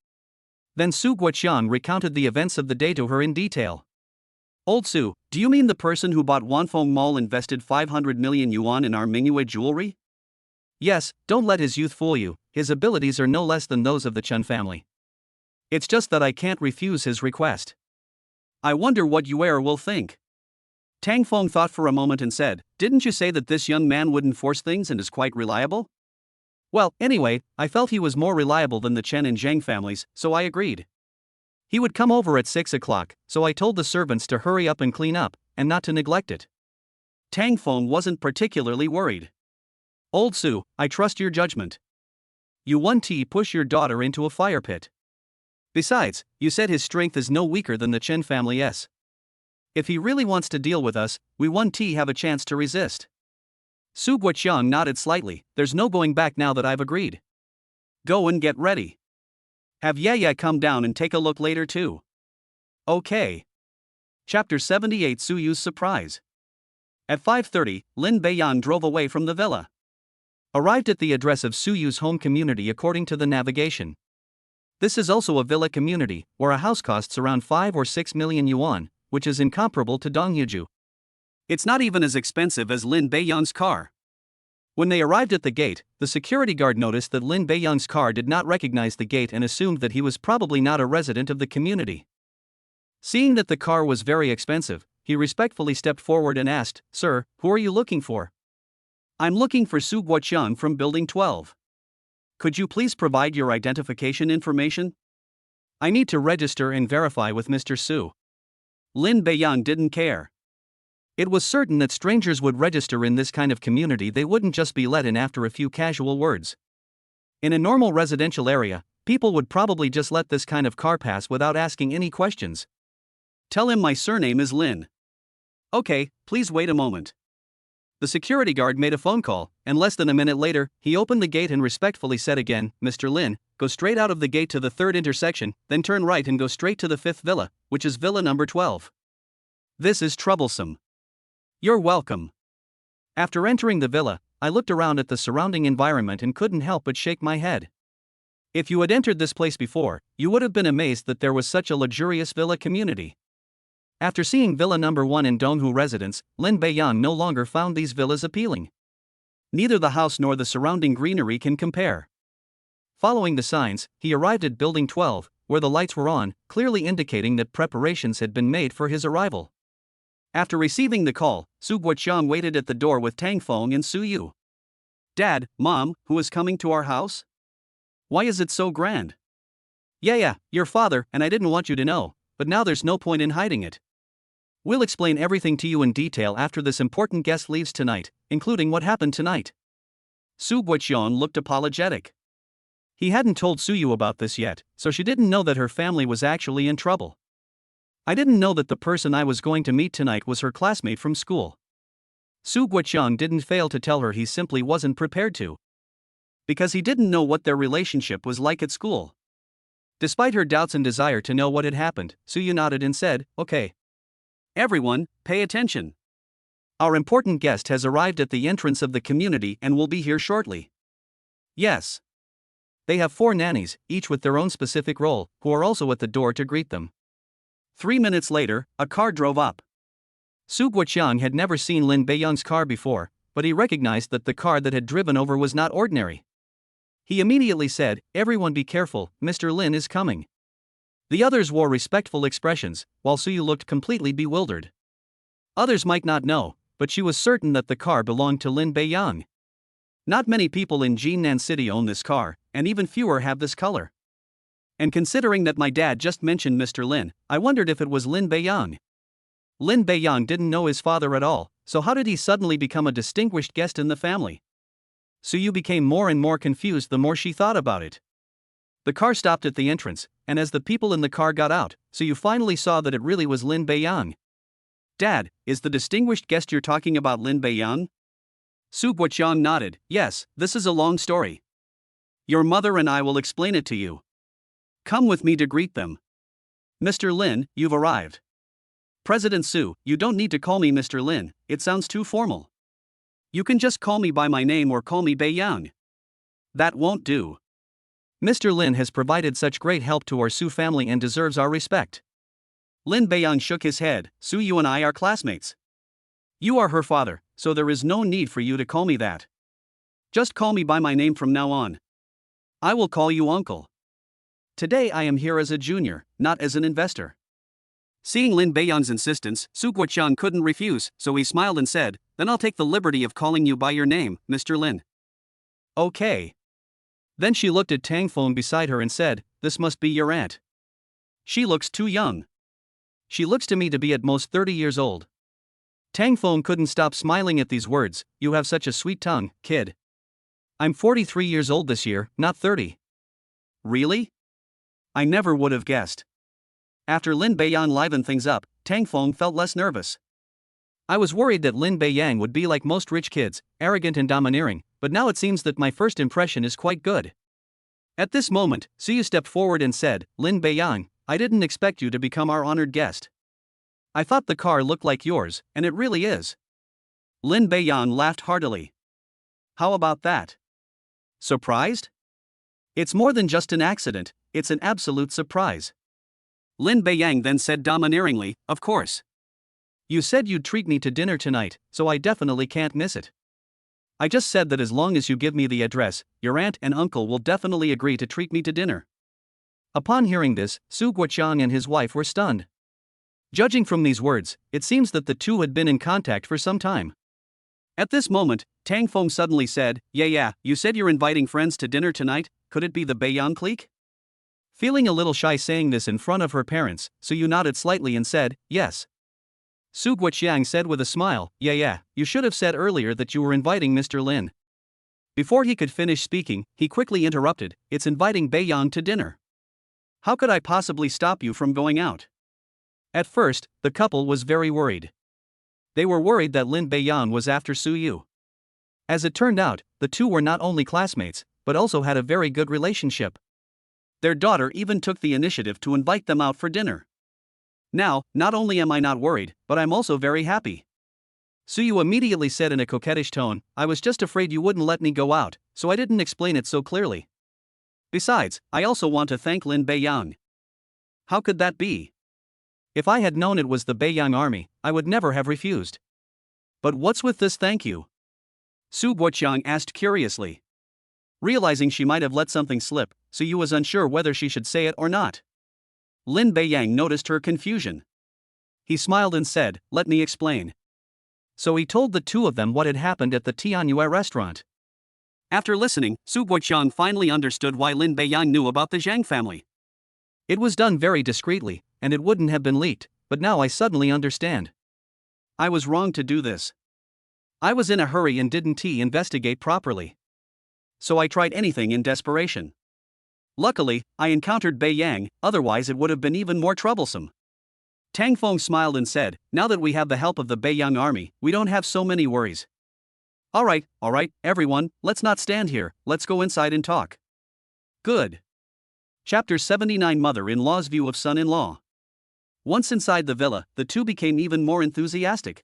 Then Su Guoqian recounted the events of the day to her in detail. Old Su, do you mean the person who bought Wanfeng Mall invested 500 million yuan in our Mingyue jewelry? Yes, don't let his youth fool you, his abilities are no less than those of the Chen family. It's just that I can't refuse his request. I wonder what Yuer will think. Tang Feng thought for a moment and said, didn't you say that this young man wouldn't force things and is quite reliable? Well, anyway, I felt he was more reliable than the Chen and Zheng families, so I agreed. He would come over at 6 o'clock, so I told the servants to hurry up and clean up, and not to neglect it. Tang Feng wasn't particularly worried. Old Su, I trust your judgment. You 1T push your daughter into a fire pit. Besides, you said his strength is no weaker than the Chen family's. If he really wants to deal with us, we 1T have a chance to resist. Su Guoqiang nodded slightly. There's no going back now that I've agreed. Go and get ready. Have Ye come down and take a look later too. Okay. Chapter 78 Su Yu's Surprise. At 5:30, Lin Beiyan drove away from the villa. Arrived at the address of Su Yu's home community according to the navigation. This is also a villa community, where a house costs around 5 or 6 million yuan, which is incomparable to Donghuju. It's not even as expensive as Lin Beiyan's car. When they arrived at the gate, the security guard noticed that Lin Beiyan's car did not recognize the gate and assumed that he was probably not a resident of the community. Seeing that the car was very expensive, he respectfully stepped forward and asked, "Sir, who are you looking for?" "I'm looking for Su Guoqiang from Building 12. Could you please provide your identification information? I need to register and verify with Mr. Su." Lin Beiyan didn't care. It was certain that strangers would register in this kind of community. They wouldn't just be let in after a few casual words. In a normal residential area, people would probably just let this kind of car pass without asking any questions. "Tell him my surname is Lin." "Okay, please wait a moment." The security guard made a phone call, and less than a minute later, he opened the gate and respectfully said again, "Mr. Lin, go straight out of the gate to the 3rd intersection, then turn right and go straight to the 5th villa, which is villa number 12. This is troublesome." "You're welcome." After entering the villa, I looked around at the surrounding environment and couldn't help but shake my head. If you had entered this place before, you would have been amazed that there was such a luxurious villa community. After seeing Villa Number 1 in Donghu Residence, Lin Beiyan no longer found these villas appealing. Neither the house nor the surrounding greenery can compare. Following the signs, he arrived at Building 12, where the lights were on, clearly indicating that preparations had been made for his arrival. After receiving the call, Su Guoqiang waited at the door with Tang Feng and Su Yu. "Dad, Mom, who is coming to our house? Why is it so grand?" Yeah, your father, and I didn't want you to know, but now there's no point in hiding it. We'll explain everything to you in detail after this important guest leaves tonight, including what happened tonight." Su Guoqiang looked apologetic. He hadn't told Su Yu about this yet, so she didn't know that her family was actually in trouble. "I didn't know that the person I was going to meet tonight was her classmate from school." Su Guoqiang didn't fail to tell her he simply wasn't prepared to. Because he didn't know what their relationship was like at school. Despite her doubts and desire to know what had happened, Su Yu nodded and said, "Okay. Everyone, pay attention. Our important guest has arrived at the entrance of the community and will be here shortly." Yes. They have 4 nannies, each with their own specific role, who are also at the door to greet them. 3 minutes later, a car drove up. Su Guoqiang had never seen Lin Beiyan's car before, but he recognized that the car that had driven over was not ordinary. He immediately said, "Everyone be careful, Mr. Lin is coming." The others wore respectful expressions, while Su Yu looked completely bewildered. Others might not know, but she was certain that the car belonged to Lin Beiyan. Not many people in Jinan City own this car, and even fewer have this color. And considering that my dad just mentioned Mr. Lin, I wondered if it was Lin Beiyan. Lin Beiyan didn't know his father at all, so how did he suddenly become a distinguished guest in the family? Su Yu became more and more confused the more she thought about it. The car stopped at the entrance, and as the people in the car got out, Su Yu finally saw that it really was Lin Beiyan. "Dad, is the distinguished guest you're talking about Lin Beiyan?" Su Guoqiang nodded. "Yes, this is a long story. Your mother and I will explain it to you. Come with me to greet them. Mr. Lin, you've arrived." "President Su, you don't need to call me Mr. Lin, it sounds too formal. You can just call me by my name or call me Beiyang." "That won't do. Mr. Lin has provided such great help to our Su family and deserves our respect." Lin Beiyang shook his head. "Su Yu and I are classmates. You are her father, so there is no need for you to call me that. Just call me by my name from now on. I will call you uncle. Today I am here as a junior, not as an investor." Seeing Lin Beiyang's insistence, Su Guoqiang couldn't refuse, so he smiled and said, "Then I'll take the liberty of calling you by your name, Mr. Lin." "Okay." Then she looked at Tang Feng beside her and said, "This must be your aunt. She looks too young. She looks to me to be at most 30 years old." Tang Feng couldn't stop smiling at these words. You have such a sweet tongue, kid. I'm 43 years old this year, not 30. Really? I never would have guessed. After Lin Beiyang livened things up, Tang Feng felt less nervous. I was worried that Lin Beiyang would be like most rich kids, arrogant and domineering, but now it seems that my first impression is quite good. At this moment, Suyu stepped forward and said, Lin Beiyang, I didn't expect you to become our honored guest. I thought the car looked like yours, and it really is. Lin Beiyang laughed heartily. How about that? Surprised? It's more than just an accident, it's an absolute surprise. Lin Beiyang then said domineeringly, Of course. You said you'd treat me to dinner tonight, so I definitely can't miss it. I just said that as long as you give me the address, your aunt and uncle will definitely agree to treat me to dinner. Upon hearing this, Su Guoqiang and his wife were stunned. Judging from these words, it seems that the two had been in contact for some time. At this moment, Tang Feng suddenly said, Yeah, you said you're inviting friends to dinner tonight, could it be the Beiyang clique? Feeling a little shy saying this in front of her parents, Suyu nodded slightly and said, Yes. Su Guoqiang said with a smile, Yeah, you should have said earlier that you were inviting Mr. Lin. Before he could finish speaking, he quickly interrupted, It's inviting Beiyang to dinner. How could I possibly stop you from going out? At first, the couple was very worried. They were worried that Lin Beiyang was after Suyu. As it turned out, the two were not only classmates, but also had a very good relationship. Their daughter even took the initiative to invite them out for dinner. Now, not only am I not worried, but I'm also very happy. Suyu immediately said in a coquettish tone, I was just afraid you wouldn't let me go out, so I didn't explain it so clearly. Besides, I also want to thank Lin Beiyang. How could that be? If I had known it was the Beiyang army, I would never have refused. But what's with this thank you? Su Guoqiang asked curiously. Realizing she might have let something slip, Suyu was unsure whether she should say it or not. Lin Beiyang noticed her confusion. He smiled and said, Let me explain. So he told the two of them what had happened at the Tianyue restaurant. After listening, Su Guoqiang finally understood why Lin Beiyang knew about the Zhang family. It was done very discreetly, and it wouldn't have been leaked, but now I suddenly understand. I was wrong to do this. I was in a hurry and didn't investigate properly. So I tried anything in desperation. Luckily, I encountered Beiyang, otherwise it would have been even more troublesome. Tang Feng smiled and said, Now that we have the help of the Beiyang army, we don't have so many worries. Alright, everyone, let's not stand here, let's go inside and talk. Good. Chapter 79 Mother-in-law's view of son-in-law. Once inside the villa, the two became even more enthusiastic.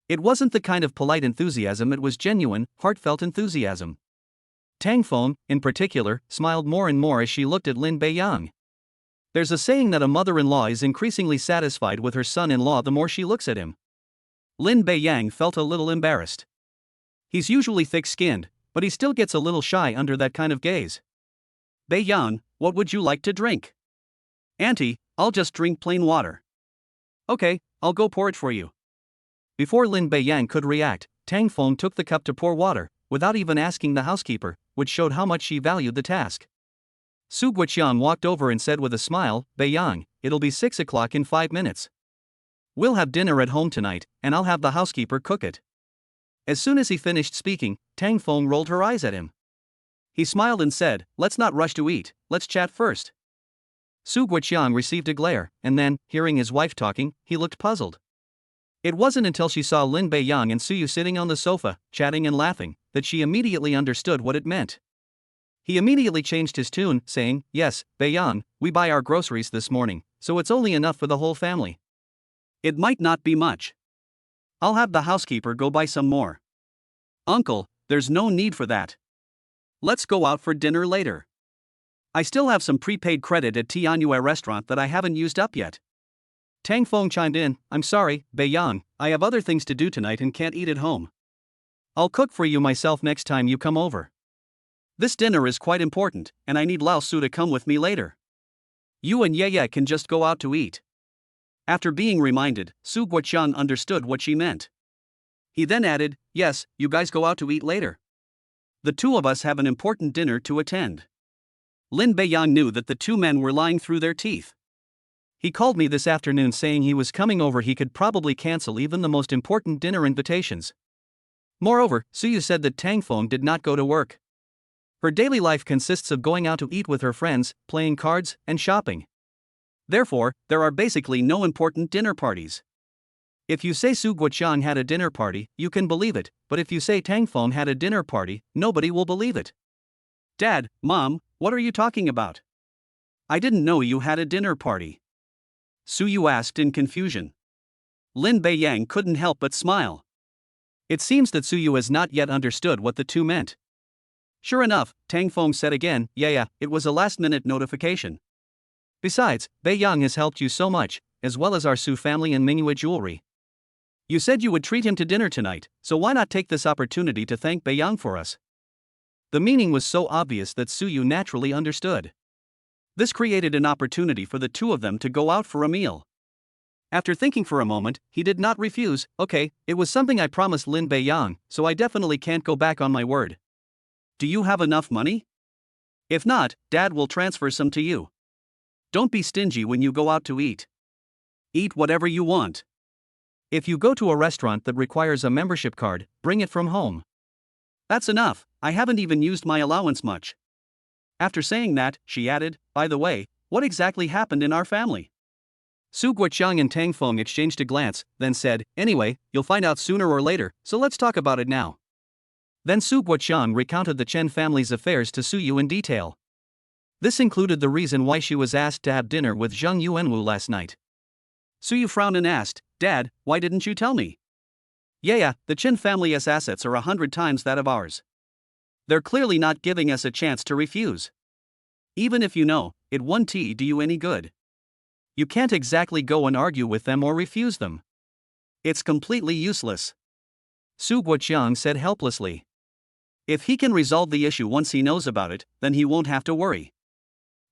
It wasn't the kind of polite enthusiasm, it was genuine, heartfelt enthusiasm. Tang Feng, in particular, smiled more and more as she looked at Lin Beiyang. There's a saying that a mother-in-law is increasingly satisfied with her son-in-law the more she looks at him. Lin Beiyang felt a little embarrassed. He's usually thick-skinned, but he still gets a little shy under that kind of gaze. Beiyang, what would you like to drink? Auntie, I'll just drink plain water. Okay, I'll go pour it for you. Before Lin Beiyang could react, Tang Feng took the cup to pour water, without even asking the housekeeper, which showed how much she valued the task. Su Guoqiang walked over and said with a smile, Beiyang, it'll be 6 o'clock in 5 minutes. We'll have dinner at home tonight, and I'll have the housekeeper cook it. As soon as he finished speaking, Tang Feng rolled her eyes at him. He smiled and said, Let's not rush to eat, let's chat first. Su Guoqiang received a glare, and then, hearing his wife talking, he looked puzzled. It wasn't until she saw Lin Beiyang and Suyu sitting on the sofa, chatting and laughing, that she immediately understood what it meant. He immediately changed his tune, saying, Yes, Beiyang, we buy our groceries this morning, so it's only enough for the whole family. It might not be much. I'll have the housekeeper go buy some more. Uncle, there's no need for that. Let's go out for dinner later. I still have some prepaid credit at Tianyue restaurant that I haven't used up yet. Tang Feng chimed in, I'm sorry, Beiyang, I have other things to do tonight and can't eat at home. I'll cook for you myself next time you come over. This dinner is quite important, and I need Lao Su to come with me later. You and Ye can just go out to eat. After being reminded, Su Guoqiang understood what she meant. He then added, Yes, you guys go out to eat later. The two of us have an important dinner to attend. Lin Beiyang knew that the two men were lying through their teeth. He called me this afternoon saying he was coming over. He could probably cancel even the most important dinner invitations. Moreover, Suyu said that Tangfeng did not go to work. Her daily life consists of going out to eat with her friends, playing cards, and shopping. Therefore, there are basically no important dinner parties. If you say Su Guoqiang had a dinner party, you can believe it, but if you say Tangfeng had a dinner party, nobody will believe it. Dad, Mom, what are you talking about? I didn't know you had a dinner party. Suyu asked in confusion. Lin Beiyang couldn't help but smile. It seems that Suyu has not yet understood what the two meant. Sure enough, Tangfeng said again, yeah, it was a last-minute notification. Besides, Beiyang has helped you so much, as well as our Su family and Mingyue jewelry. You said you would treat him to dinner tonight, so why not take this opportunity to thank Beiyang for us? The meaning was so obvious that Suyu naturally understood. This created an opportunity for the two of them to go out for a meal. After thinking for a moment, he did not refuse. Okay, it was something I promised Lin Beiyang, so I definitely can't go back on my word. Do you have enough money? If not, Dad will transfer some to you. Don't be stingy when you go out to eat. Eat whatever you want. If you go to a restaurant that requires a membership card, bring it from home. That's enough, I haven't even used my allowance much. After saying that, she added, by the way, what exactly happened in our family? Su Guoqiang and Tangfeng exchanged a glance, then said, anyway, you'll find out sooner or later, so let's talk about it now. Then Su Guoqiang recounted the Chen family's affairs to Suyu in detail. This included the reason why she was asked to have dinner with Zheng Yuanwu last night. Suyu frowned and asked, Dad, why didn't you tell me? Yeah, the Chen family's assets are 100 times that of ours. They're clearly not giving us a chance to refuse. Even if you know, it won't do you any good. You can't exactly go and argue with them or refuse them. It's completely useless. Su Guoqiang said helplessly. If he can resolve the issue once he knows about it, then he won't have to worry.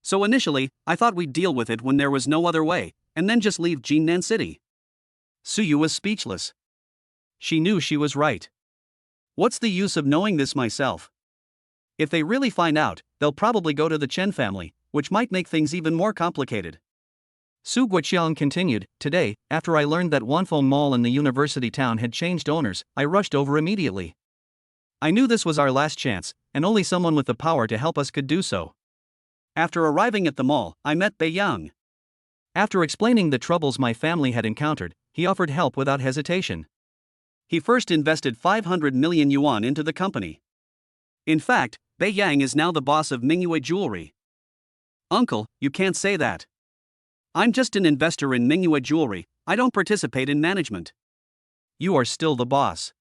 So initially, I thought we'd deal with it when there was no other way, and then just leave Jinnan City. Suyu was speechless. She knew she was right. What's the use of knowing this myself? If they really find out, they'll probably go to the Chen family, which might make things even more complicated. Su Guoqiang continued, today, after I learned that Wanfeng Mall in the university town had changed owners, I rushed over immediately. I knew this was our last chance, and only someone with the power to help us could do so. After arriving at the mall, I met Beiyang. After explaining the troubles my family had encountered, he offered help without hesitation. He first invested 500 million yuan into the company. In fact, Beiyang is now the boss of Mingyue Jewelry. Uncle, you can't say that. I'm just an investor in Mingyue Jewelry, I don't participate in management. You are still the boss.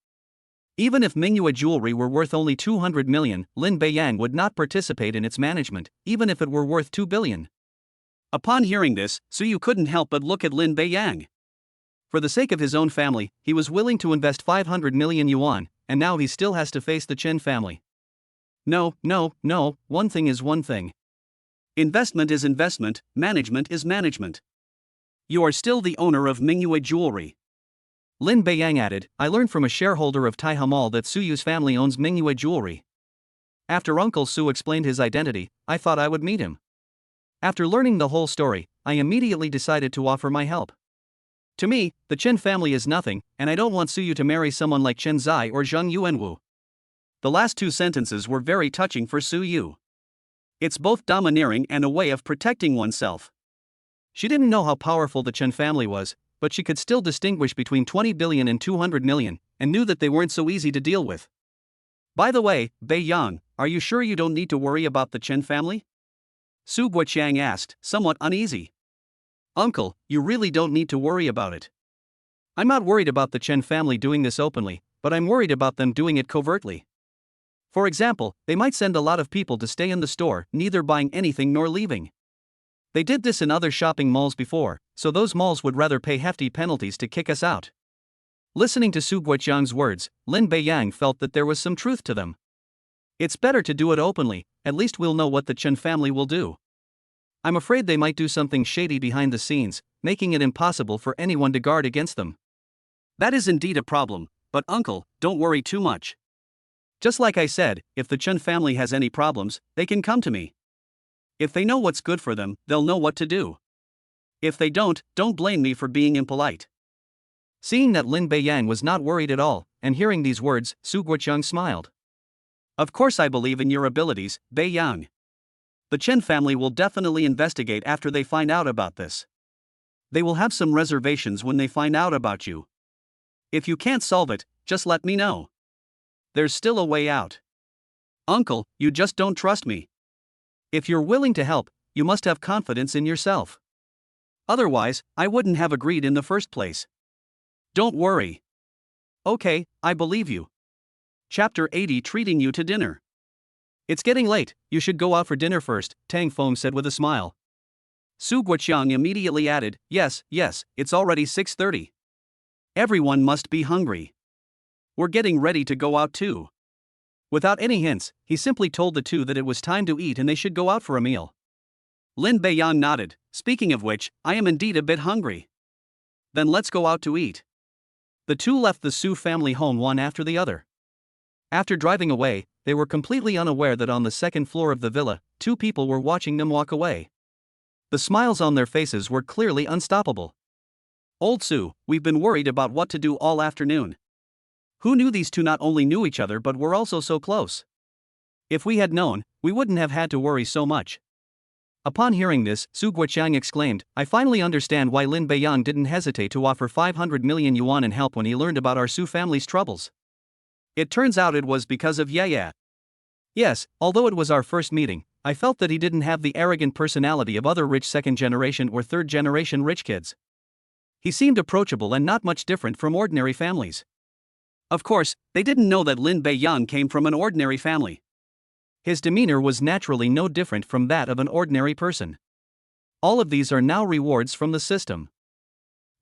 Even if Mingyue Jewelry were worth only 200 million, Lin Beiyang would not participate in its management, even if it were worth 2 billion. Upon hearing this, Suyu couldn't help but look at Lin Beiyang. For the sake of his own family, he was willing to invest 500 million yuan, and now he still has to face the Chen family. No, one thing is one thing. Investment is investment, management is management. You are still the owner of Mingyue Jewelry. Lin Beiyang added, I learned from a shareholder of Taihe Mall that Suyu's family owns Mingyue Jewelry. After Uncle Su explained his identity, I thought I would meet him. After learning the whole story, I immediately decided to offer my help. To me, the Chen family is nothing, and I don't want Suyu to marry someone like Chen Zai or Zheng Yuanwu. The last two sentences were very touching for Suyu. It's both domineering and a way of protecting oneself. She didn't know how powerful the Chen family was, but she could still distinguish between 20 billion and 200 million, and knew that they weren't so easy to deal with. By the way, Beiyang, are you sure you don't need to worry about the Chen family? Su Guoqiang asked, somewhat uneasy. Uncle, you really don't need to worry about it. I'm not worried about the Chen family doing this openly, but I'm worried about them doing it covertly. For example, they might send a lot of people to stay in the store, neither buying anything nor leaving. They did this in other shopping malls before, so those malls would rather pay hefty penalties to kick us out. Listening to Su Guoqiang's words, Lin Beiyang felt that there was some truth to them. It's better to do it openly, at least we'll know what the Chen family will do. I'm afraid they might do something shady behind the scenes, making it impossible for anyone to guard against them. That is indeed a problem, but uncle, don't worry too much. Just like I said, if the Chen family has any problems, they can come to me. If they know what's good for them, they'll know what to do. If they don't blame me for being impolite. Seeing that Lin Beiyang was not worried at all, and hearing these words, Su Guoqiang smiled. Of course I believe in your abilities, Beiyang. The Chen family will definitely investigate after they find out about this. They will have some reservations when they find out about you. If you can't solve it, just let me know. There's still a way out. Uncle, you just don't trust me. If you're willing to help, you must have confidence in yourself. Otherwise, I wouldn't have agreed in the first place. Don't worry. Okay, I believe you. Chapter 80 Treating you to dinner. It's getting late, you should go out for dinner first, Tang Feng said with a smile. Su Guoqiang immediately added, yes, it's already 6:30. Everyone must be hungry. We're getting ready to go out too. Without any hints, he simply told the two that it was time to eat and they should go out for a meal. Lin Beiyang nodded, speaking of which, I am indeed a bit hungry. Then let's go out to eat. The two left the Su family home one after the other. After driving away, they were completely unaware that on the second floor of the villa, two people were watching them walk away. The smiles on their faces were clearly unstoppable. Old Su, we've been worried about what to do all afternoon. Who knew these two not only knew each other but were also so close? If we had known, we wouldn't have had to worry so much. Upon hearing this, Su Guoqiang exclaimed, I finally understand why Lin Beiyang didn't hesitate to offer 500 million yuan in help when he learned about our Su family's troubles. It turns out it was because of Ye. Yes, although it was our first meeting, I felt that he didn't have the arrogant personality of other rich second-generation or third-generation rich kids. He seemed approachable and not much different from ordinary families. Of course, they didn't know that Lin Beiyang came from an ordinary family. His demeanor was naturally no different from that of an ordinary person. All of these are now rewards from the system.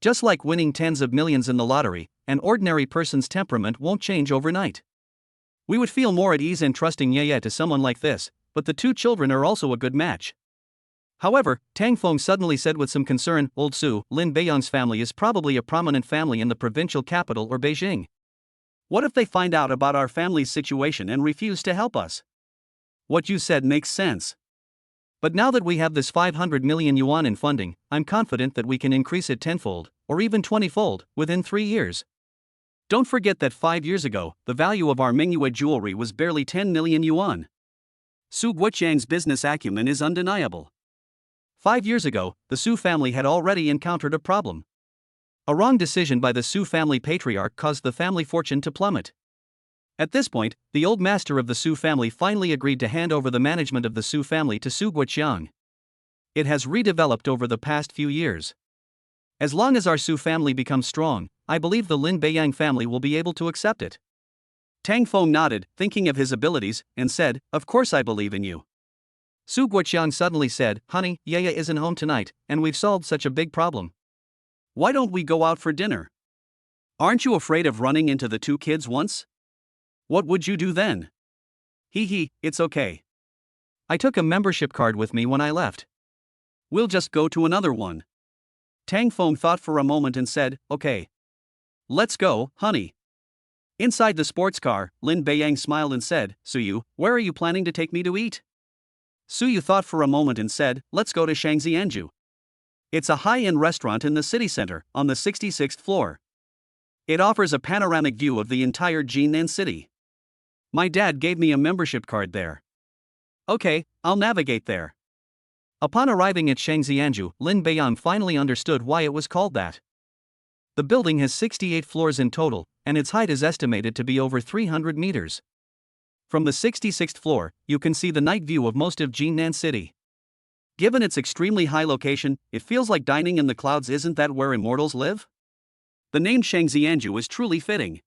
Just like winning tens of millions in the lottery, an ordinary person's temperament won't change overnight. We would feel more at ease in trusting Ye to someone like this, but the two children are also a good match. However, Tang Feng suddenly said with some concern, Old Su, Lin Beiyang's family is probably a prominent family in the provincial capital or Beijing. What if they find out about our family's situation and refuse to help us? What you said makes sense. But now that we have this 500 million yuan in funding, I'm confident that we can increase it tenfold, or even 20-fold, within 3 years. Don't forget that 5 years ago, the value of our Mingyue jewelry was barely 10 million yuan. Su Guoqiang's business acumen is undeniable. 5 years ago, the Su family had already encountered a problem. A wrong decision by the Su family patriarch caused the family fortune to plummet. At this point, the old master of the Su family finally agreed to hand over the management of the Su family to Su Guoqiang. It has redeveloped over the past few years. As long as our Su family becomes strong, I believe the Lin Beiyang family will be able to accept it. Tang Feng nodded, thinking of his abilities, and said, Of course I believe in you. Su Guoqiang suddenly said, Honey, Ye isn't home tonight, and we've solved such a big problem. Why don't we go out for dinner? Aren't you afraid of running into the two kids once? What would you do then? It's okay. I took a membership card with me when I left. We'll just go to another one. Tang Feng thought for a moment and said, Okay. Let's go, honey. Inside the sports car, Lin Beiyang smiled and said, Suyu, where are you planning to take me to eat? Suyu thought for a moment and said, Let's go to Shangxianju. It's a high-end restaurant in the city center, on the 66th floor. It offers a panoramic view of the entire Jinan city. My dad gave me a membership card there. Okay, I'll navigate there. Upon arriving at Shangxianju, Lin Beiyang finally understood why it was called that. The building has 68 floors in total, and its height is estimated to be over 300 meters. From the 66th floor, you can see the night view of most of Jinan city. Given its extremely high location, it feels like dining in the clouds. Isn't that where immortals live? The name Shangxianju is truly fitting.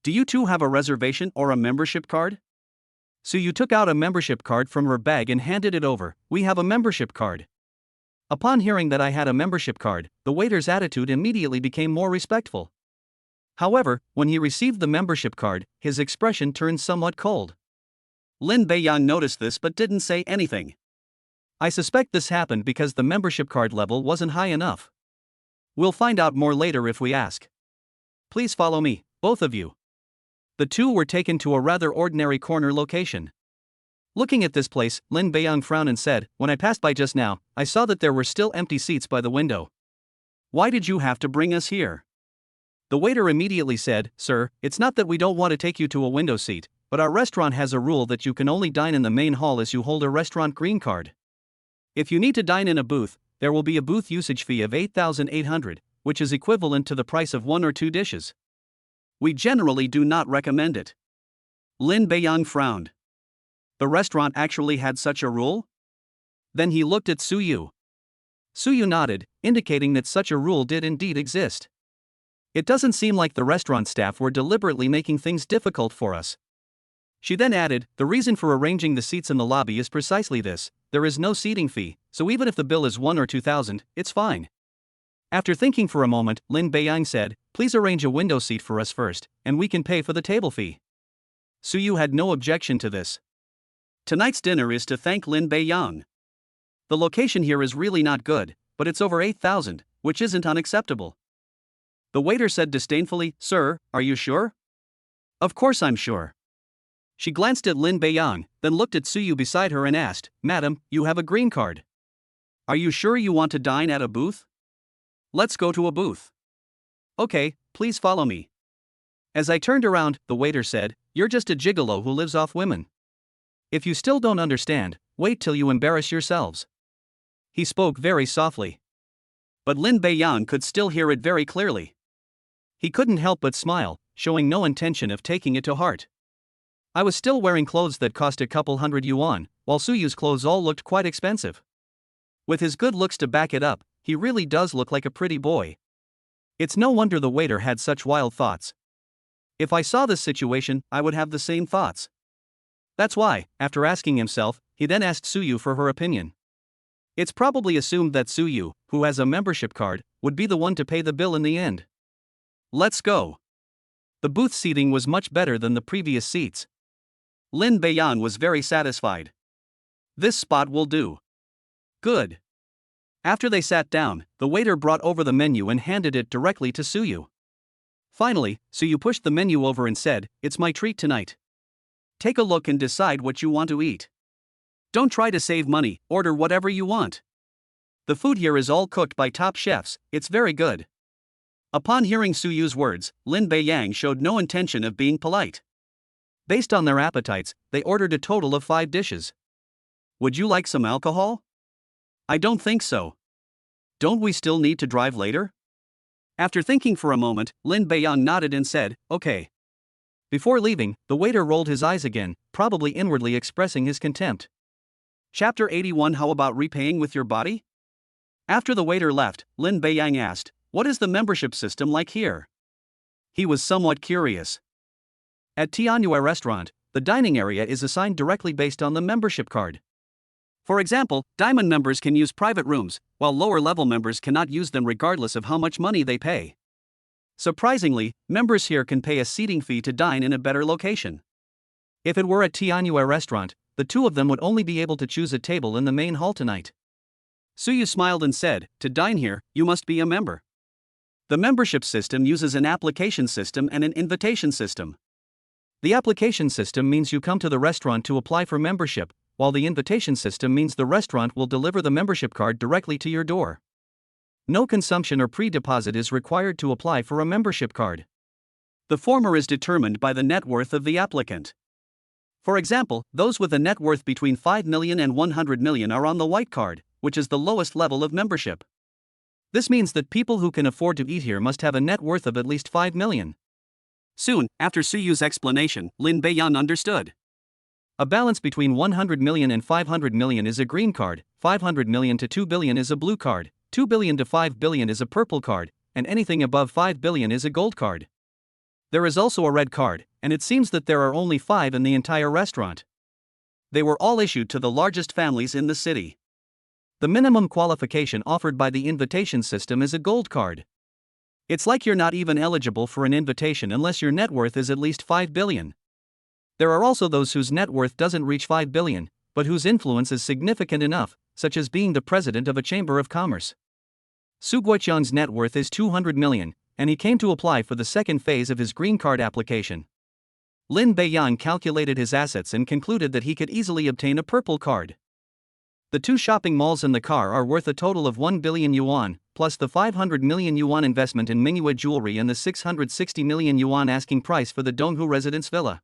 Do you two have a reservation or a membership card? Suyu took out a membership card from her bag and handed it over. We have a membership card. Upon hearing that I had a membership card, the waiter's attitude immediately became more respectful. However, when he received the membership card, his expression turned somewhat cold. Lin Beiyang noticed this but didn't say anything. I suspect this happened because the membership card level wasn't high enough. We'll find out more later if we ask. Please follow me, both of you. The two were taken to a rather ordinary corner location. Looking at this place, Lin Beiyang frowned and said, "When I passed by just now, I saw that there were still empty seats by the window. Why did you have to bring us here?" The waiter immediately said, "Sir, it's not that we don't want to take you to a window seat, but our restaurant has a rule that you can only dine in the main hall as you hold a restaurant green card. If you need to dine in a booth, there will be a booth usage fee of 8,800, which is equivalent to the price of 1 or 2 dishes. We generally do not recommend it." Lin Beiyang frowned. The restaurant actually had such a rule? Then he looked at Suyu. Suyu nodded, indicating that such a rule did indeed exist. "It doesn't seem like the restaurant staff were deliberately making things difficult for us." She then added, "The reason for arranging the seats in the lobby is precisely this: there is no seating fee, so even if the bill is 1 or 2,000, it's fine." After thinking for a moment, Lin Beiyang said, "Please arrange a window seat for us first, and we can pay for the table fee." Suyu had no objection to this. Tonight's dinner is to thank Lin Beiyang. The location here is really not good, but it's over 8,000, which isn't unacceptable. The waiter said disdainfully, "Sir, are you sure?" "Of course I'm sure." She glanced at Lin Beiyang, then looked at Suyu beside her and asked, "Madam, you have a green card. Are you sure you want to dine at a booth? Let's go to a booth." "Okay, please follow me." As I turned around, the waiter said, "You're just a gigolo who lives off women. If you still don't understand, wait till you embarrass yourselves." He spoke very softly. But Lin Beiyang could still hear it very clearly. He couldn't help but smile, showing no intention of taking it to heart. I was still wearing clothes that cost a couple hundred yuan, while Suyu's clothes all looked quite expensive. With his good looks to back it up, he really does look like a pretty boy. It's no wonder the waiter had such wild thoughts. If I saw this situation, I would have the same thoughts. That's why, after asking himself, he then asked Suyu for her opinion. It's probably assumed that Suyu, who has a membership card, would be the one to pay the bill in the end. Let's go. The booth seating was much better than the previous seats. Lin Beiyang was very satisfied. This spot will do. Good. After they sat down, the waiter brought over the menu and handed it directly to Suyu. Finally, Suyu pushed the menu over and said, "It's my treat tonight. Take a look and decide what you want to eat. Don't try to save money, order whatever you want. The food here is all cooked by top chefs, it's very good." Upon hearing Suyu's words, Lin Beiyang showed no intention of being polite. Based on their appetites, they ordered a total of 5 dishes. "Would you like some alcohol?" "I don't think so. Don't we still need to drive later?" After thinking for a moment, Lin Beiyang nodded and said, "Okay." Before leaving, the waiter rolled his eyes again, probably inwardly expressing his contempt. Chapter 81 How about repaying with your body? After the waiter left, Lin Beiyang asked, "What is the membership system like here?" He was somewhat curious. At Tianyue Restaurant, the dining area is assigned directly based on the membership card. For example, diamond members can use private rooms, while lower-level members cannot use them regardless of how much money they pay. Surprisingly, members here can pay a seating fee to dine in a better location. If it were a Tianyue restaurant, the two of them would only be able to choose a table in the main hall tonight. Suyu smiled and said, "To dine here, you must be a member." The membership system uses an application system and an invitation system. The application system means you come to the restaurant to apply for membership, while the invitation system means the restaurant will deliver the membership card directly to your door. No consumption or pre-deposit is required to apply for a membership card. The former is determined by the net worth of the applicant. For example, those with a net worth between 5 million and 100 million are on the white card, which is the lowest level of membership. This means that people who can afford to eat here must have a net worth of at least 5 million. Soon, after Suyu's explanation, Lin Beiyang understood. A balance between 100 million and 500 million is a green card, 500 million to 2 billion is a blue card, 2 billion to 5 billion is a purple card, and anything above 5 billion is a gold card. There is also a red card, and it seems that there are only 5 in the entire restaurant. They were all issued to the largest families in the city. The minimum qualification offered by the invitation system is a gold card. It's like you're not even eligible for an invitation unless your net worth is at least 5 billion. There are also those whose net worth doesn't reach 5 billion, but whose influence is significant enough, such as being the president of a chamber of commerce. Su Guoqiang's net worth is 200 million, and he came to apply for the second phase of his green card application. Lin Beiyang calculated his assets and concluded that he could easily obtain a purple card. The 2 shopping malls and the car are worth a total of 1 billion yuan, plus the 500 million yuan investment in Mingyue jewelry and the 660 million yuan asking price for the Donghu residence villa.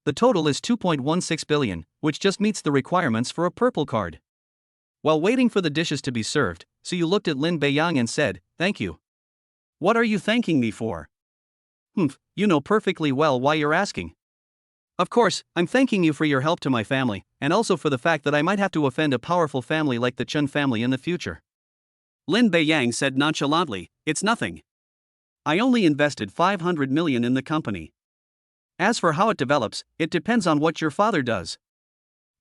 The total is 2.16 billion, which just meets the requirements for a purple card. While waiting for the dishes to be served, Suyu looked at Lin Beiyang and said, "Thank you." "What are you thanking me for?" "Humph, you know perfectly well why you're asking." "Of course, I'm thanking you for your help to my family, and also for the fact that I might have to offend a powerful family like the Chen family in the future." Lin Beiyang said nonchalantly, "It's nothing. I only invested 500 million in the company. As for how it develops, it depends on what your father does.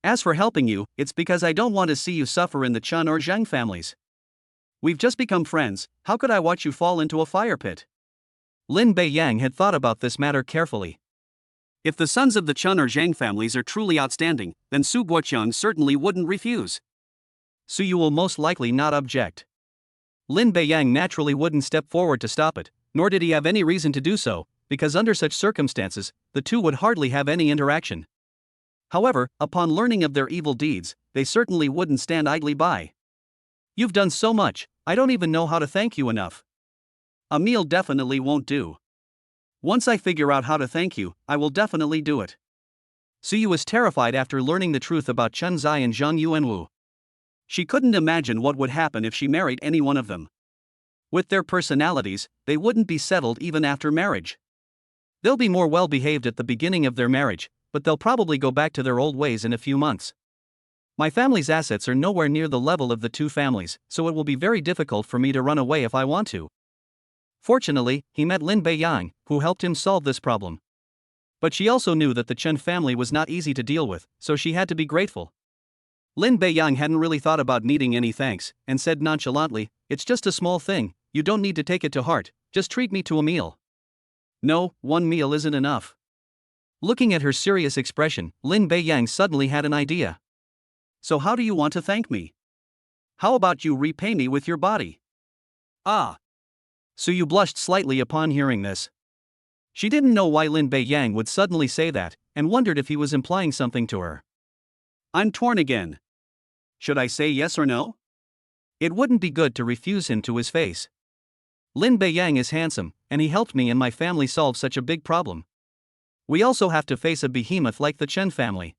As for helping you, it's because I don't want to see you suffer in the Chen or Zheng families. We've just become friends, how could I watch you fall into a fire pit?" Lin Beiyang had thought about this matter carefully. If the sons of the Chen or Zhang families are truly outstanding, then Su Guoqiang certainly wouldn't refuse. Suyu will most likely not object. Lin Beiyang naturally wouldn't step forward to stop it, nor did he have any reason to do so, because under such circumstances, the two would hardly have any interaction. However, upon learning of their evil deeds, they certainly wouldn't stand idly by. "You've done so much, I don't even know how to thank you enough. A meal definitely won't do. Once I figure out how to thank you, I will definitely do it." Suyu was terrified after learning the truth about Chen Zai and Zhang Yuanwu. She couldn't imagine what would happen if she married any one of them. With their personalities, they wouldn't be settled even after marriage. They'll be more well-behaved at the beginning of their marriage, but they'll probably go back to their old ways in a few months. My family's assets are nowhere near the level of the two families, so it will be very difficult for me to run away if I want to. Fortunately, he met Lin Beiyang, who helped him solve this problem. But she also knew that the Chen family was not easy to deal with, so she had to be grateful. Lin Beiyang hadn't really thought about needing any thanks, and said nonchalantly, "It's just a small thing, you don't need to take it to heart, just treat me to a meal." "No, one meal isn't enough." Looking at her serious expression, Lin Beiyang suddenly had an idea. "So how do you want to thank me? How about you repay me with your body?" "Ah." Suyu blushed slightly upon hearing this. She didn't know why Lin Beiyang would suddenly say that, and wondered if he was implying something to her. "I'm torn again. Should I say yes or no?" It wouldn't be good to refuse him to his face. Lin Beiyang is handsome, and he helped me and my family solve such a big problem. We also have to face a behemoth like the Chen family.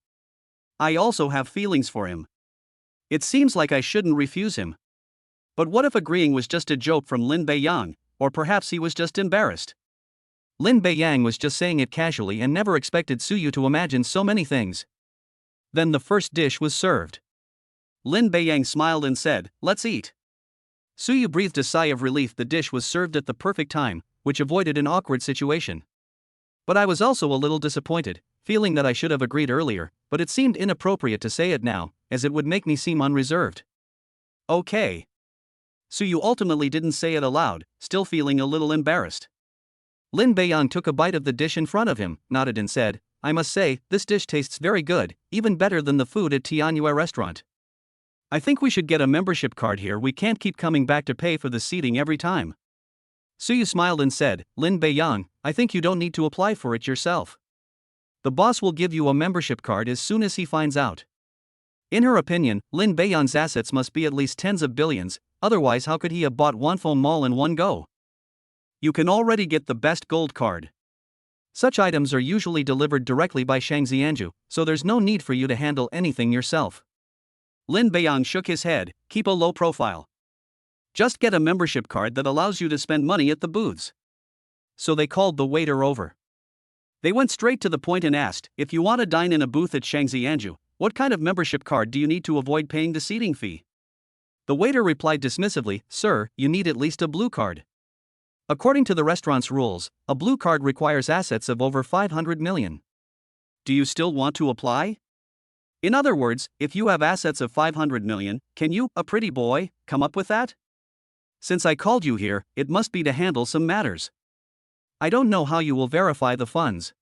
I also have feelings for him. It seems like I shouldn't refuse him. But what if agreeing was just a joke from Lin Beiyang, or perhaps he was just embarrassed? Lin Beiyang was just saying it casually and never expected Suyu to imagine so many things. Then the first dish was served. Lin Beiyang smiled and said, "Let's eat." Suyu breathed a sigh of relief. The dish was served at the perfect time, which avoided an awkward situation. But I was also a little disappointed, feeling that I should have agreed earlier, but it seemed inappropriate to say it now, as it would make me seem unreserved. "Okay." Suyu ultimately didn't say it aloud, still feeling a little embarrassed. Lin Beiyang took a bite of the dish in front of him, nodded and said, "I must say, this dish tastes very good, even better than the food at Tianyue restaurant. I think we should get a membership card here. We can't keep coming back to pay for the seating every time." Suyu smiled and said, "Lin Beiyang, I think you don't need to apply for it yourself. The boss will give you a membership card as soon as he finds out." In her opinion, Lin Beiyang's assets must be at least tens of billions, otherwise how could he have bought Wanfeng Mall in one go? You can already get the best gold card. Such items are usually delivered directly by Shangxianju, so there's no need for you to handle anything yourself. Lin Beiyang shook his head, "Keep a low profile. Just get a membership card that allows you to spend money at the booths." So they called the waiter over. They went straight to the point and asked, "If you want to dine in a booth at Shangxianju, what kind of membership card do you need to avoid paying the seating fee?" The waiter replied dismissively, "Sir, you need at least a blue card. According to the restaurant's rules, a blue card requires assets of over 500 million. Do you still want to apply? In other words, if you have assets of 500 million, can you, a pretty boy, come up with that? Since I called you here, it must be to handle some matters. I don't know how you will verify the funds.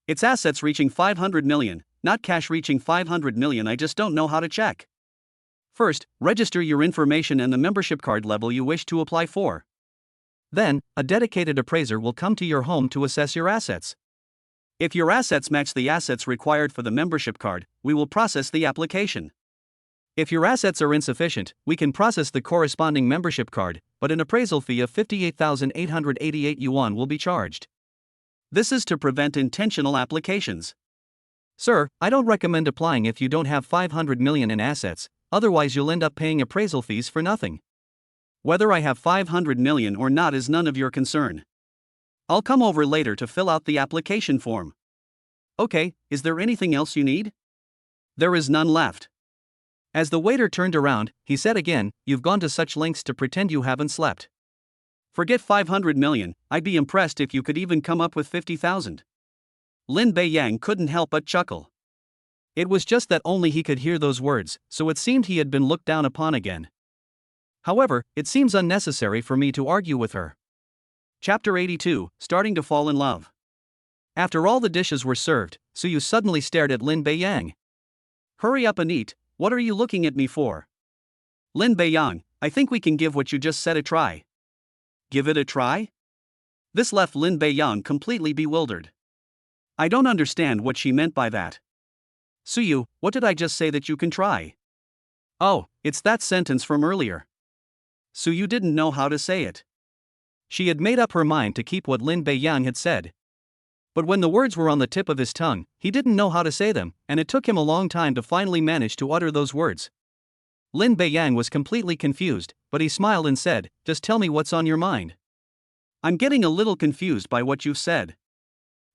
It's assets reaching 500 million, not cash reaching 500 million. I just don't know how to check. First, register your information and the membership card level you wish to apply for. Then, a dedicated appraiser will come to your home to assess your assets. If your assets match the assets required for the membership card, we will process the application. If your assets are insufficient, we can process the corresponding membership card, but an appraisal fee of 58,888 yuan will be charged. This is to prevent intentional applications. Sir, I don't recommend applying if you don't have 500 million in assets, otherwise you'll end up paying appraisal fees for nothing. Whether I have 500 million or not is none of your concern. I'll come over later to fill out the application form. Okay, is there anything else you need? There is none left. As the waiter turned around, he said again, "You've gone to such lengths to pretend you haven't slept. Forget 500 million, I'd be impressed if you could even come up with 50,000. Lin Beiyang couldn't help but chuckle. It was just that only he could hear those words, so it seemed he had been looked down upon again. However, it seems unnecessary for me to argue with her. Chapter 82, Starting to Fall in Love. After all the dishes were served, Suyu suddenly stared at Lin Beiyang. Hurry up and eat, what are you looking at me for? Lin Beiyang, I think we can give what you just said a try. Give it a try? This left Lin Beiyang completely bewildered. I don't understand what she meant by that. Suyu, what did I just say that you can try? Oh, it's that sentence from earlier. Suyu didn't know how to say it. She had made up her mind to keep what Lin Beiyang had said. But when the words were on the tip of his tongue, he didn't know how to say them, and it took him a long time to finally manage to utter those words. Lin Beiyang was completely confused, but he smiled and said, "Just tell me what's on your mind." I'm getting a little confused by what you've said.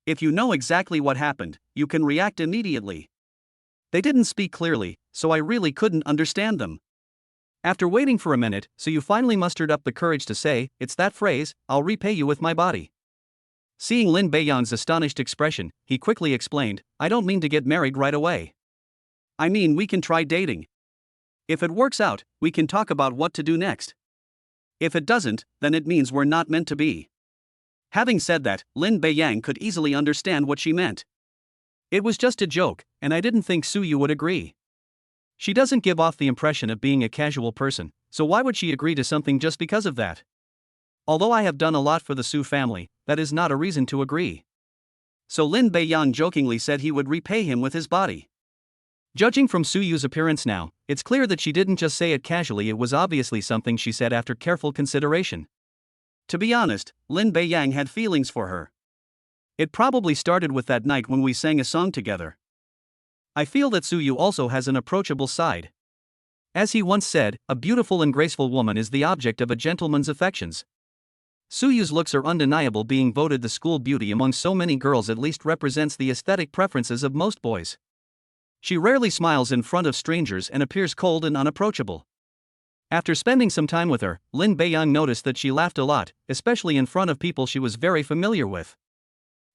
If you know exactly what happened, you can react immediately. They didn't speak clearly, so I really couldn't understand them. After waiting for a minute, Suyu finally mustered up the courage to say, "It's that phrase, I'll repay you with my body." Seeing Lin Beiyang's astonished expression, he quickly explained, "I don't mean to get married right away. I mean we can try dating. If it works out, we can talk about what to do next. If it doesn't, then it means we're not meant to be." Having said that, Lin Beiyang could easily understand what she meant. It was just a joke, and I didn't think Suyu would agree. She doesn't give off the impression of being a casual person, so why would she agree to something just because of that? Although I have done a lot for the Su family, that is not a reason to agree. So Lin Beiyang jokingly said he would repay him with his body. Judging from Suyu's appearance now, it's clear that she didn't just say it casually, it was obviously something she said after careful consideration. To be honest, Lin Beiyang had feelings for her. It probably started with that night when we sang a song together. I feel that Suyu also has an approachable side. As he once said, a beautiful and graceful woman is the object of a gentleman's affections. Suyu's looks are undeniable, being voted the school beauty among so many girls at least represents the aesthetic preferences of most boys. She rarely smiles in front of strangers and appears cold and unapproachable. After spending some time with her, Lin Beiyang noticed that she laughed a lot, especially in front of people she was very familiar with.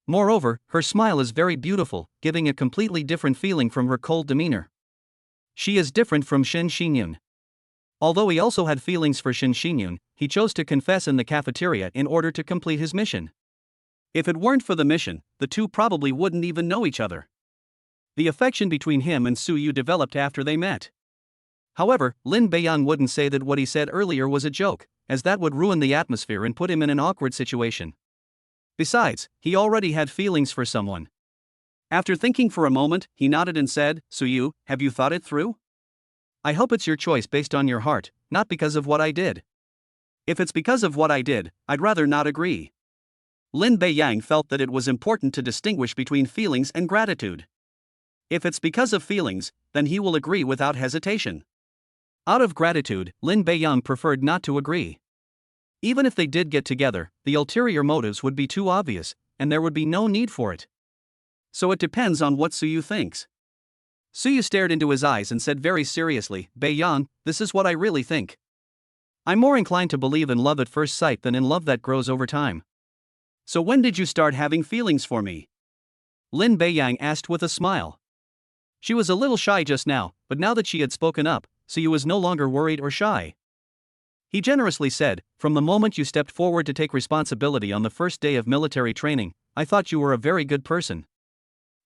Moreover, her smile is very beautiful, giving a completely different feeling from her cold demeanor. She is different from Shen Xinyun. Although he also had feelings for Shen Xinyun, he chose to confess in the cafeteria in order to complete his mission. If it weren't for the mission, the two probably wouldn't even know each other. The affection between him and Suyu developed after they met. However, Lin Beiyang wouldn't say that what he said earlier was a joke, as that would ruin the atmosphere and put him in an awkward situation. Besides, he already had feelings for someone. After thinking for a moment, he nodded and said, "Suyu, have you thought it through? I hope it's your choice based on your heart, not because of what I did. If it's because of what I did, I'd rather not agree." Lin Beiyang felt that it was important to distinguish between feelings and gratitude. If it's because of feelings, then he will agree without hesitation. Out of gratitude, Lin Beiyang preferred not to agree. Even if they did get together, the ulterior motives would be too obvious, and there would be no need for it. So it depends on what Suyu thinks. Suyu stared into his eyes and said very seriously, "Beiyang, this is what I really think. I'm more inclined to believe in love at first sight than in love that grows over time." "So when did you start having feelings for me?" Lin Beiyang asked with a smile. She was a little shy just now, but now that she had spoken up, Suyu was no longer worried or shy. He generously said, "From the moment you stepped forward to take responsibility on the first day of military training, I thought you were a very good person.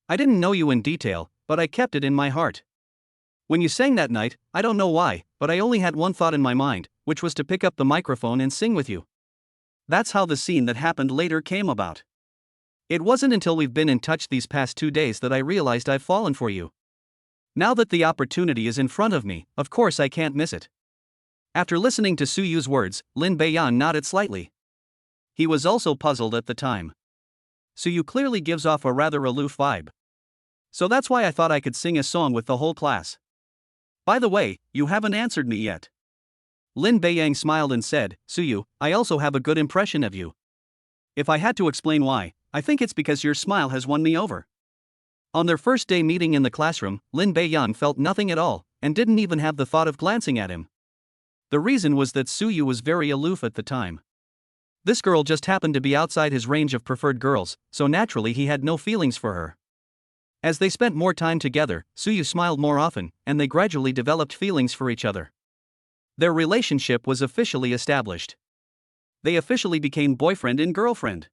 I didn't know you in detail, but I kept it in my heart. When you sang that night, I don't know why, but I only had one thought in my mind, which was to pick up the microphone and sing with you. That's how the scene that happened later came about. It wasn't until we've been in touch these past 2 days that I realized I've fallen for you. Now that the opportunity is in front of me, of course I can't miss it." After listening to Suyu's words, Lin Beiyan nodded slightly. He was also puzzled at the time. Suyu clearly gives off a rather aloof vibe. So that's why I thought I could sing a song with the whole class. By the way, you haven't answered me yet. Lin Beiyang smiled and said, "Suyu, I also have a good impression of you. If I had to explain why, I think it's because your smile has won me over." On their first day meeting in the classroom, Lin Beiyan felt nothing at all, and didn't even have the thought of glancing at him. The reason was that Suyu was very aloof at the time. This girl just happened to be outside his range of preferred girls, so naturally he had no feelings for her. As they spent more time together, Suyu smiled more often, and they gradually developed feelings for each other. Their relationship was officially established. They officially became boyfriend and girlfriend.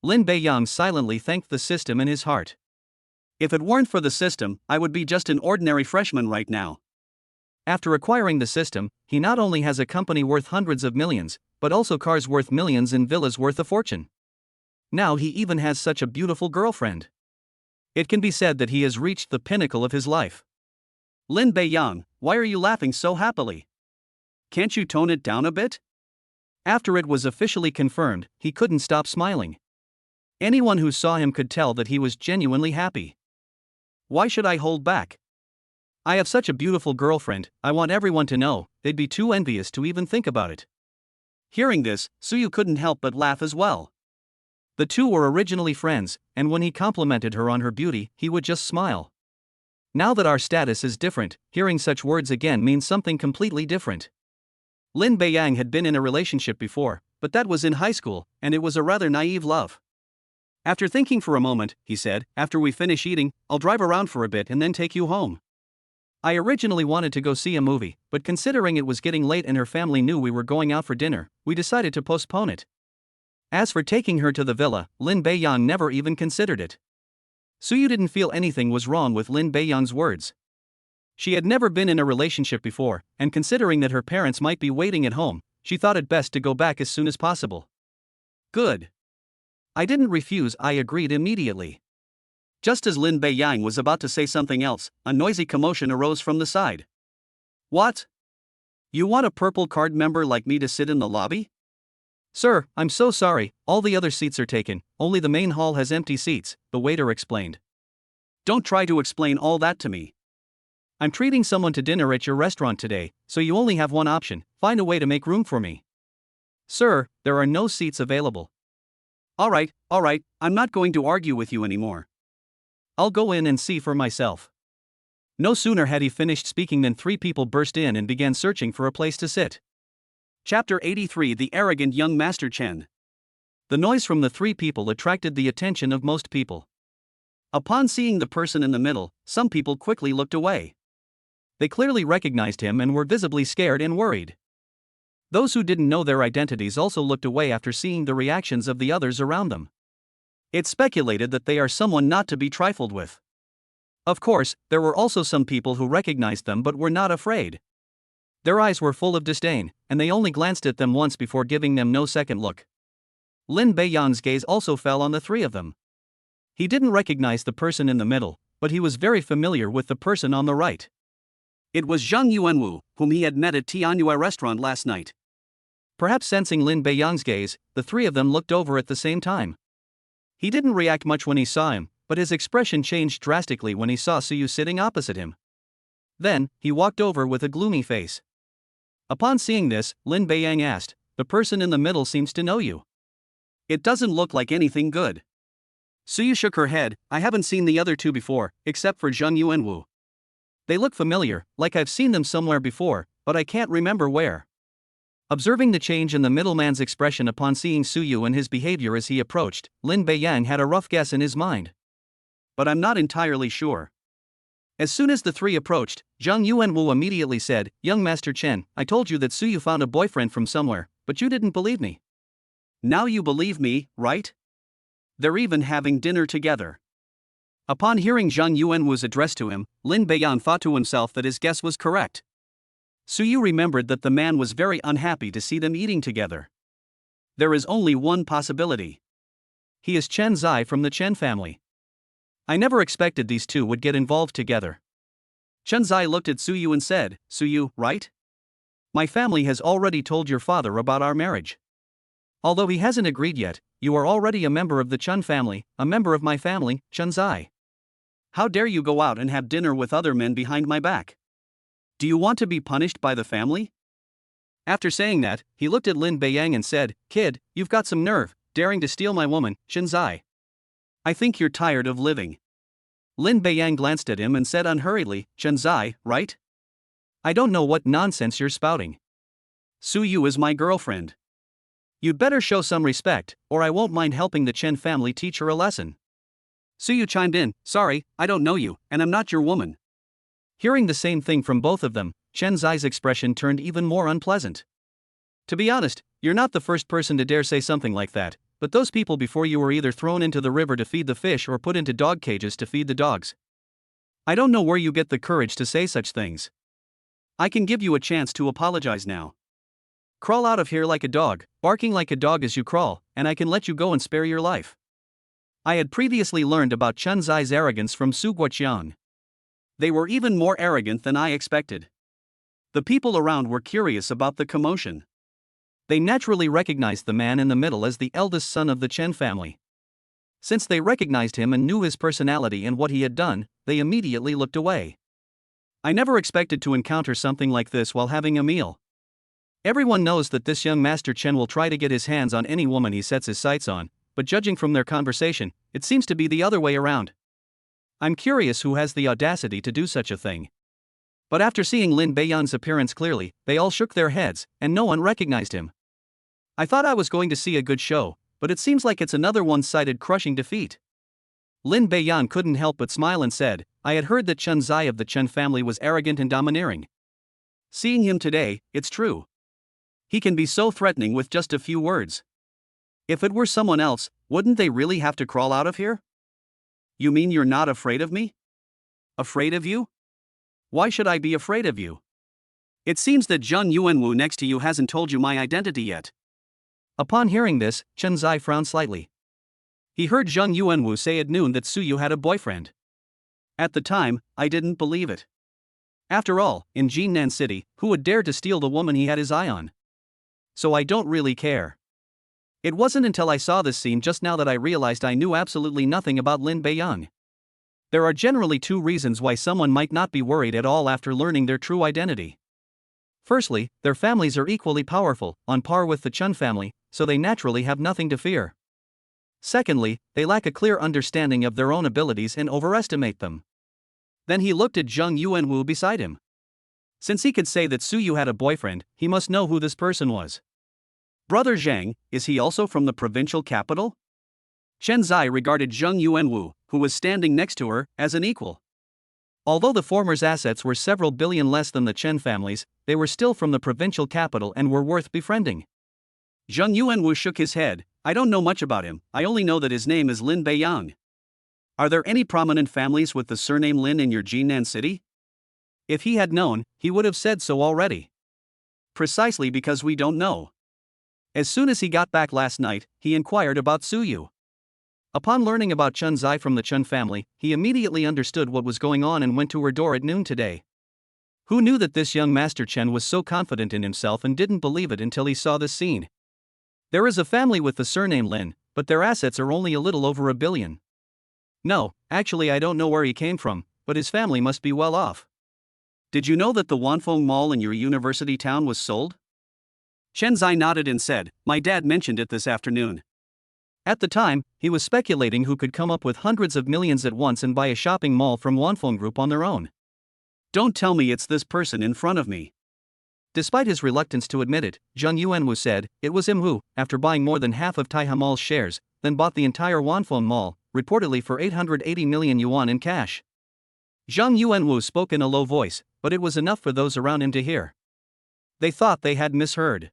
Lin Beiyang silently thanked the system in his heart. "If it weren't for the system, I would be just an ordinary freshman right now." After acquiring the system, he not only has a company worth hundreds of millions, but also cars worth millions and villas worth a fortune. Now he even has such a beautiful girlfriend. It can be said that he has reached the pinnacle of his life. "Lin Beiyang, why are you laughing so happily? Can't you tone it down a bit?" After it was officially confirmed, he couldn't stop smiling. Anyone who saw him could tell that he was genuinely happy. "Why should I hold back? I have such a beautiful girlfriend, I want everyone to know, they'd be too envious to even think about it." Hearing this, Suyu couldn't help but laugh as well. The two were originally friends, and when he complimented her on her beauty, he would just smile. Now that our status is different, hearing such words again means something completely different. Lin Beiyang had been in a relationship before, but that was in high school, and it was a rather naive love. After thinking for a moment, he said, "After we finish eating, I'll drive around for a bit and then take you home. I originally wanted to go see a movie, but considering it was getting late and her family knew we were going out for dinner, we decided to postpone it." As for taking her to the villa, Lin Beiyang never even considered it. Suyu didn't feel anything was wrong with Lin Beiyang's words. She had never been in a relationship before, and considering that her parents might be waiting at home, she thought it best to go back as soon as possible. "Good. I didn't refuse," I agreed immediately. Just as Lin Beiyang was about to say something else, a noisy commotion arose from the side. "What? You want a purple card member like me to sit in the lobby?" "Sir, I'm so sorry, all the other seats are taken, only the main hall has empty seats," the waiter explained. "Don't try to explain all that to me. I'm treating someone to dinner at your restaurant today, so you only have one option, find a way to make room for me." "Sir, there are no seats available." All right, I'm not going to argue with you anymore. I'll go in and see for myself." No sooner had he finished speaking than 3 people burst in and began searching for a place to sit. Chapter 83: The Arrogant Young Master Chen. The noise from the 3 people attracted the attention of most people. Upon seeing the person in the middle, some people quickly looked away. They clearly recognized him and were visibly scared and worried. Those who didn't know their identities also looked away after seeing the reactions of the others around them. It's speculated that they are someone not to be trifled with. Of course, there were also some people who recognized them but were not afraid. Their eyes were full of disdain, and they only glanced at them once before giving them no second look. Lin Beiyang's gaze also fell on the 3 of them. He didn't recognize the person in the middle, but he was very familiar with the person on the right. It was Zhang Yuanwu, whom he had met at Tianyue restaurant last night. Perhaps sensing Lin Beiyang's gaze, the 3 of them looked over at the same time. He didn't react much when he saw him, but his expression changed drastically when he saw Suyu sitting opposite him. Then, he walked over with a gloomy face. Upon seeing this, Lin Beiyang asked, "The person in the middle seems to know you. It doesn't look like anything good." Suyu shook her head. "I haven't seen the other 2 before, except for Zhang Yuanwu. They look familiar, like I've seen them somewhere before, but I can't remember where." Observing the change in the middleman's expression upon seeing Suyu and his behavior as he approached, Lin Beiyang had a rough guess in his mind. "But I'm not entirely sure." As soon as the 3 approached, Zhang Yuanwu immediately said, "Young Master Chen, I told you that Suyu found a boyfriend from somewhere, but you didn't believe me. Now you believe me, right? They're even having dinner together." Upon hearing Zhang Yuanwu's address to him, Lin Beiyang thought to himself that his guess was correct. Suyu remembered that the man was very unhappy to see them eating together. There is only one possibility. He is Chen Zai from the Chen family. I never expected these two would get involved together. Chen Zai looked at Su Yu and said, Su Yu, right? My family has already told your father about our marriage. Although he hasn't agreed yet, you are already a member of the Chen family, a member of my family, Chen Zai. How dare you go out and have dinner with other men behind my back? Do you want to be punished by the family? After saying that, he looked at Lin Beiyang and said, Kid, you've got some nerve, daring to steal my woman, Chen Zai. I think you're tired of living. Lin Beiyang glanced at him and said unhurriedly, Chen Zai, right? I don't know what nonsense you're spouting. Su Yu is my girlfriend. You'd better show some respect, or I won't mind helping the Chen family teach her a lesson. Su Yu chimed in, Sorry, I don't know you, and I'm not your woman. Hearing the same thing from both of them, Chen Zai's expression turned even more unpleasant. To be honest, you're not the first person to dare say something like that, but those people before you were either thrown into the river to feed the fish or put into dog cages to feed the dogs. I don't know where you get the courage to say such things. I can give you a chance to apologize now. Crawl out of here like a dog, barking like a dog as you crawl, and I can let you go and spare your life. I had previously learned about Chen Zai's arrogance from Su Guoqiang. They were even more arrogant than I expected. The people around were curious about the commotion. They naturally recognized the man in the middle as the eldest son of the Chen family. Since they recognized him and knew his personality and what he had done, they immediately looked away. I never expected to encounter something like this while having a meal. Everyone knows that this young Master Chen will try to get his hands on any woman he sets his sights on, but judging from their conversation, it seems to be the other way around. I'm curious who has the audacity to do such a thing. But after seeing Lin Beiyang's appearance clearly, they all shook their heads, and no one recognized him. I thought I was going to see a good show, but it seems like it's another one-sided crushing defeat. Lin Beiyang couldn't help but smile and said, I had heard that Chen Zai of the Chen family was arrogant and domineering. Seeing him today, it's true. He can be so threatening with just a few words. If it were someone else, wouldn't they really have to crawl out of here? You mean you're not afraid of me? Afraid of you? Why should I be afraid of you? It seems that Zheng Yuanwu next to you hasn't told you my identity yet. Upon hearing this, Chen Zai frowned slightly. He heard Zheng Yuanwu say at noon that Su Yu had a boyfriend. At the time, I didn't believe it. After all, in Jinnan City, who would dare to steal the woman he had his eye on? So I don't really care. It wasn't until I saw this scene just now that I realized I knew absolutely nothing about Lin Beiyang. There are generally two reasons why someone might not be worried at all after learning their true identity. Firstly, their families are equally powerful, on par with the Chen family, so they naturally have nothing to fear. Secondly, they lack a clear understanding of their own abilities and overestimate them. Then he looked at Zheng Yuanwu beside him. Since he could say that Su Yu had a boyfriend, he must know who this person was. Brother Zhang, is he also from the provincial capital? Chen Zai regarded Zheng Yuanwu, who was standing next to her, as an equal. Although the former's assets were several billion less than the Chen family's, they were still from the provincial capital and were worth befriending. Zheng Yuanwu shook his head. I don't know much about him, I only know that his name is Lin Beiyang. Are there any prominent families with the surname Lin in your Jinnan city? If he had known, he would have said so already. Precisely because we don't know. As soon as he got back last night, he inquired about Su Yu. Upon learning about Chen Zai from the Chen family, he immediately understood what was going on and went to her door at noon today. Who knew that this young Master Chen was so confident in himself and didn't believe it until he saw this scene? There is a family with the surname Lin, but their assets are only a little over $1 billion. No, actually I don't know where he came from, but his family must be well off. Did you know that the Wanfeng Mall in your university town was sold? Chen Zai nodded and said, My dad mentioned it this afternoon. At the time, he was speculating who could come up with hundreds of millions at once and buy a shopping mall from Wanfeng Group on their own. Don't tell me it's this person in front of me. Despite his reluctance to admit it, Zheng Yuanwu said, it was him who, after buying more than half of Taihe Mall's shares, then bought the entire Wanfeng Mall, reportedly for 880 million yuan in cash. Zheng Yuanwu spoke in a low voice, but it was enough for those around him to hear. They thought they had misheard.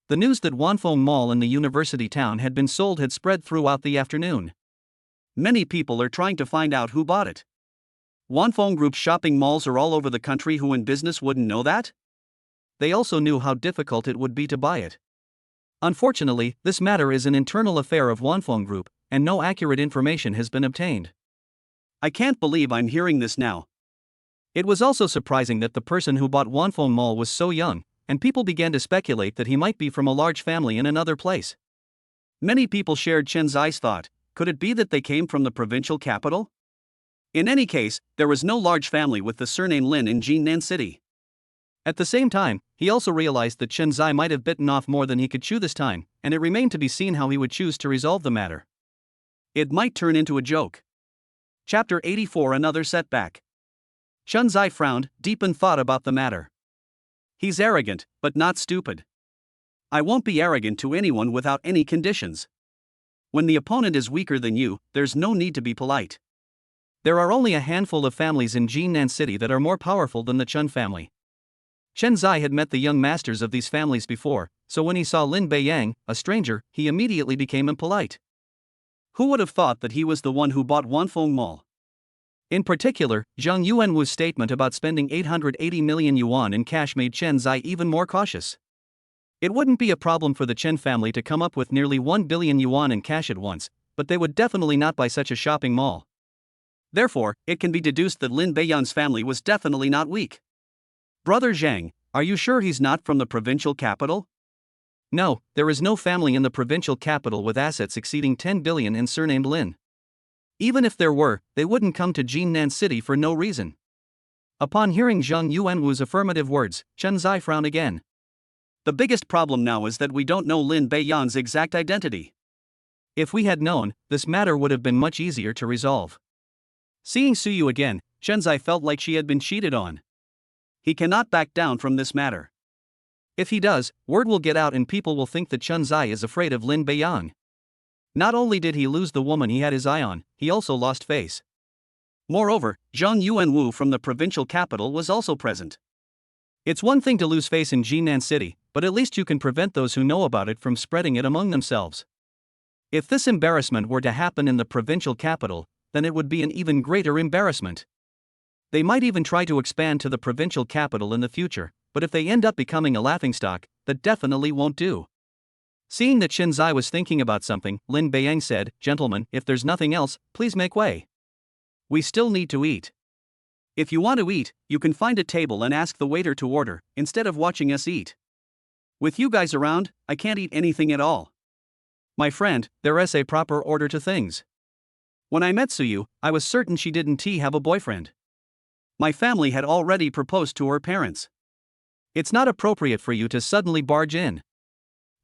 The news that Wanfeng Mall in the university town had been sold had spread throughout the afternoon. Many people are trying to find out who bought it. Wanfeng Group's shopping malls are all over the country. Who in business wouldn't know that? They also knew how difficult it would be to buy it. Unfortunately, this matter is an internal affair of Wanfeng Group, and no accurate information has been obtained. I can't believe I'm hearing this now. It was also surprising that the person who bought Wanfeng Mall was so young, and people began to speculate that he might be from a large family in another place. Many people shared Chen Zai's thought. Could it be that they came from the provincial capital? In any case, there was no large family with the surname Lin in Jinan City. At the same time, he also realized that Chen Zai might have bitten off more than he could chew this time, and it remained to be seen how he would choose to resolve the matter. It might turn into a joke. Chapter 84 Another Setback. Chen Zai frowned, deep in thought about the matter. He's arrogant, but not stupid. I won't be arrogant to anyone without any conditions. When the opponent is weaker than you, there's no need to be polite. There are only a handful of families in Jinan City that are more powerful than the Chen family. Chen Zai had met the young masters of these families before, so when he saw Lin Beiyang, a stranger, he immediately became impolite. Who would have thought that he was the one who bought Wanfeng Mall? In particular, Zhang Yuanwu's statement about spending 880 million yuan in cash made Chen Zai even more cautious. It wouldn't be a problem for the Chen family to come up with nearly 1 billion yuan in cash at once, but they would definitely not buy such a shopping mall. Therefore, it can be deduced that Lin Beiyang's family was definitely not weak. Brother Zhang, are you sure he's not from the provincial capital? No, there is no family in the provincial capital with assets exceeding 10 billion and surnamed Lin. Even if there were, they wouldn't come to Jinan City for no reason. Upon hearing Zhang Yuanwu's affirmative words, Chen Zai frowned again. The biggest problem now is that we don't know Lin Beiyang's exact identity. If we had known, this matter would have been much easier to resolve. Seeing Suyu again, Chen Zai felt like she had been cheated on. He cannot back down from this matter. If he does, word will get out and people will think that Chen Zai is afraid of Lin Beiyang. Not only did he lose the woman he had his eye on, he also lost face. Moreover, Zhang Yuanwu from the provincial capital was also present. It's one thing to lose face in Jinan City, but at least you can prevent those who know about it from spreading it among themselves. If this embarrassment were to happen in the provincial capital, then it would be an even greater embarrassment. They might even try to expand to the provincial capital in the future, but if they end up becoming a laughingstock, that definitely won't do. Seeing that Chen Zai was thinking about something, Lin Beiyang said, "Gentlemen, if there's nothing else, please make way. We still need to eat. If you want to eat, you can find a table and ask the waiter to order, instead of watching us eat. With you guys around, I can't eat anything at all. My friend, there is a proper order to things. When I met Suyu, I was certain she didn't have a boyfriend. My family had already proposed to her parents. It's not appropriate for you to suddenly barge in.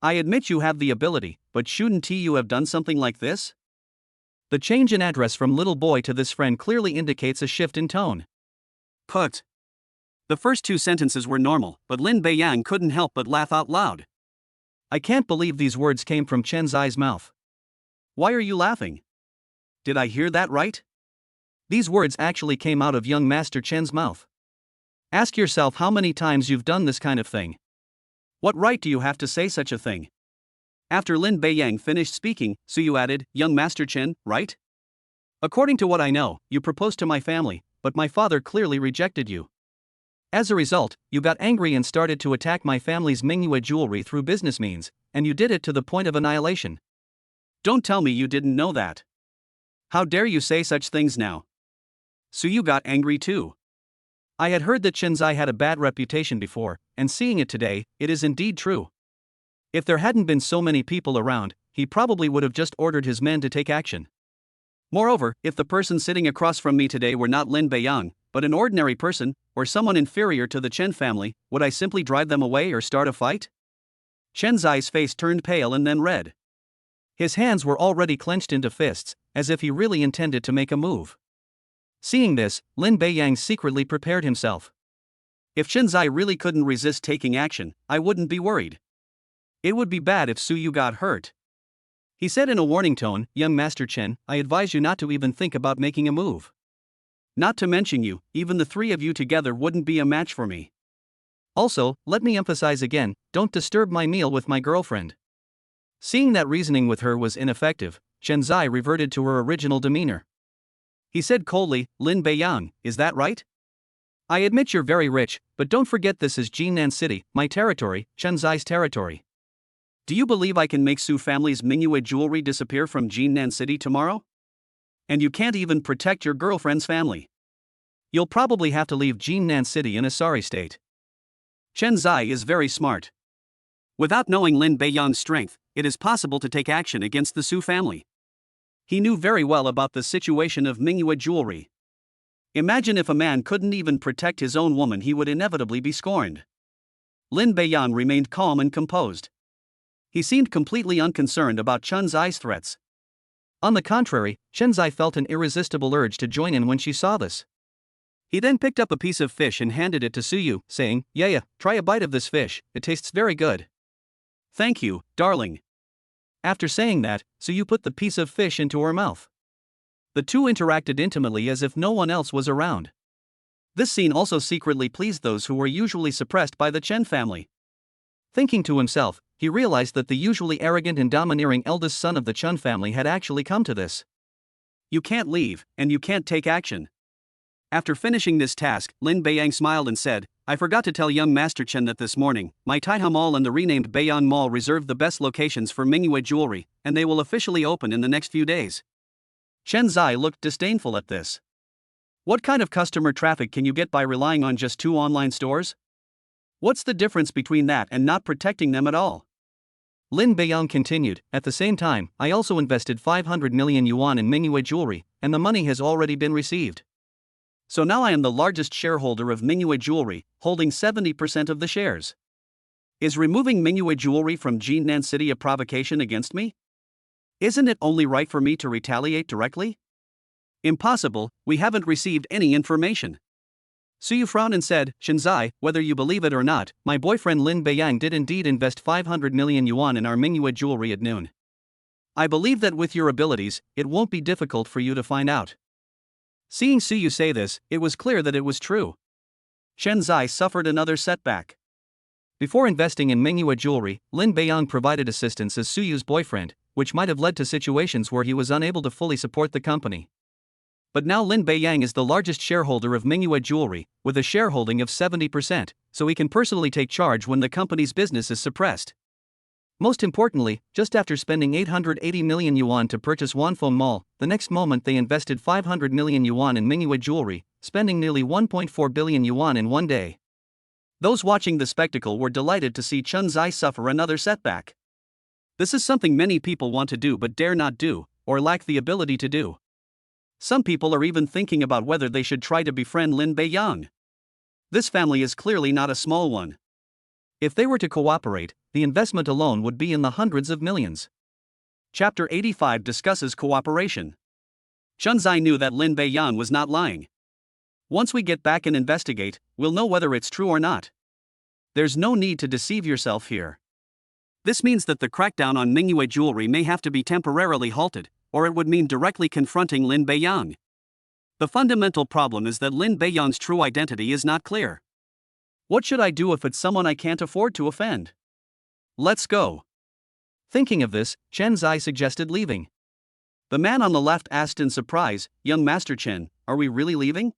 I admit you have the ability, but shouldn't you have done something like this?" The change in address from little boy to this friend clearly indicates a shift in tone. Put. The first two sentences were normal, but Lin Beiyang couldn't help but laugh out loud. I can't believe these words came from Chen Zai's mouth. Why are you laughing? Did I hear that right? These words actually came out of young Master Chen's mouth. Ask yourself how many times you've done this kind of thing. What right do you have to say such a thing? After Lin Beiyang finished speaking, Suyu added, "Young Master Chen, right? According to what I know, you proposed to my family, but my father clearly rejected you. As a result, you got angry and started to attack my family's Mingyue jewelry through business means, and you did it to the point of annihilation. Don't tell me you didn't know that. How dare you say such things now?" Suyu got angry too. I had heard that Chen Zai had a bad reputation before, and seeing it today, it is indeed true. If there hadn't been so many people around, he probably would have just ordered his men to take action. Moreover, if the person sitting across from me today were not Lin Beiyang, but an ordinary person, or someone inferior to the Chen family, would I simply drive them away or start a fight? Chen Zai's face turned pale and then red. His hands were already clenched into fists, as if he really intended to make a move. Seeing this, Lin Beiyang secretly prepared himself. If Chen Zai really couldn't resist taking action, I wouldn't be worried. It would be bad if Suyu got hurt. He said in a warning tone, "Young Master Chen, I advise you not to even think about making a move. Not to mention you, even the three of you together wouldn't be a match for me. Also, let me emphasize again, don't disturb my meal with my girlfriend." Seeing that reasoning with her was ineffective, Chen Zai reverted to her original demeanor. He said coldly, "Lin Beiyang, is that right? I admit you're very rich, but don't forget this is Jinan City, my territory, Chen Zai's territory. Do you believe I can make Su family's Mingyu jewelry disappear from Jinnan City tomorrow? And you can't even protect your girlfriend's family. You'll probably have to leave Jinnan City in a sorry state. Chen Zai is very smart. Without knowing Lin Beiyan's strength, it is possible to take action against the Su family. He knew very well about the situation of Mingyu jewelry. Imagine if a man couldn't even protect his own woman, he would inevitably be scorned. Lin Beiyan remained calm and composed. He seemed completely unconcerned about Chen Zai's threats. On the contrary, Chen Zai felt an irresistible urge to join in when she saw this. He then picked up a piece of fish and handed it to Suyu, saying, "Yeah, try a bite of this fish, it tastes very good." "Thank you, darling." After saying that, Suyu put the piece of fish into her mouth. The two interacted intimately as if no one else was around. This scene also secretly pleased those who were usually suppressed by the Chen family. Thinking to himself, he realized that the usually arrogant and domineering eldest son of the Chen family had actually come to this. You can't leave, and you can't take action. After finishing this task, Lin Beiyang smiled and said, "I forgot to tell young Master Chen that this morning, my Taiha Mall and the renamed Beiyan Mall reserved the best locations for Mingyu jewelry, and they will officially open in the next few days." Chen Zai looked disdainful at this. What kind of customer traffic can you get by relying on just 2 online stores? What's the difference between that and not protecting them at all? Lin Beiyang continued, "At the same time, I also invested 500 million yuan in Mingyu jewelry, and the money has already been received. So now I am the largest shareholder of Mingyu jewelry, holding 70% of the shares. Is removing Mingyu jewelry from Jinnan City a provocation against me? Isn't it only right for me to retaliate directly? Impossible, we haven't received any information." Suyu frowned and said, "Chen Zai, whether you believe it or not, my boyfriend Lin Beiyang did indeed invest 500 million yuan in our Mingyu jewelry at noon. I believe that with your abilities, it won't be difficult for you to find out." Seeing Suyu say this, it was clear that it was true. Chen Zai suffered another setback. Before investing in Mingyu jewelry, Lin Beiyang provided assistance as Suyu's boyfriend, which might have led to situations where he was unable to fully support the company. But now Lin Beiyang is the largest shareholder of Mingyu jewelry, with a shareholding of 70%, so he can personally take charge when the company's business is suppressed. Most importantly, just after spending 880 million yuan to purchase Wanfeng Mall, the next moment they invested 500 million yuan in Mingyu jewelry, spending nearly 1.4 billion yuan in one day. Those watching the spectacle were delighted to see Chen Zai suffer another setback. This is something many people want to do but dare not do, or lack the ability to do. Some people are even thinking about whether they should try to befriend Lin Beiyang. This family is clearly not a small one. If they were to cooperate, the investment alone would be in the hundreds of millions. Chapter 85 discusses cooperation. Chen Zai knew that Lin Beiyang was not lying. Once we get back and investigate, we'll know whether it's true or not. There's no need to deceive yourself here. This means that the crackdown on Mingyu jewelry may have to be temporarily halted, or it would mean directly confronting Lin Beiyang. The fundamental problem is that Lin Beiyang's true identity is not clear. What should I do if it's someone I can't afford to offend? Let's go. Thinking of this, Chen Zai suggested leaving. The man on the left asked in surprise, "Young Master Chen, are we really leaving?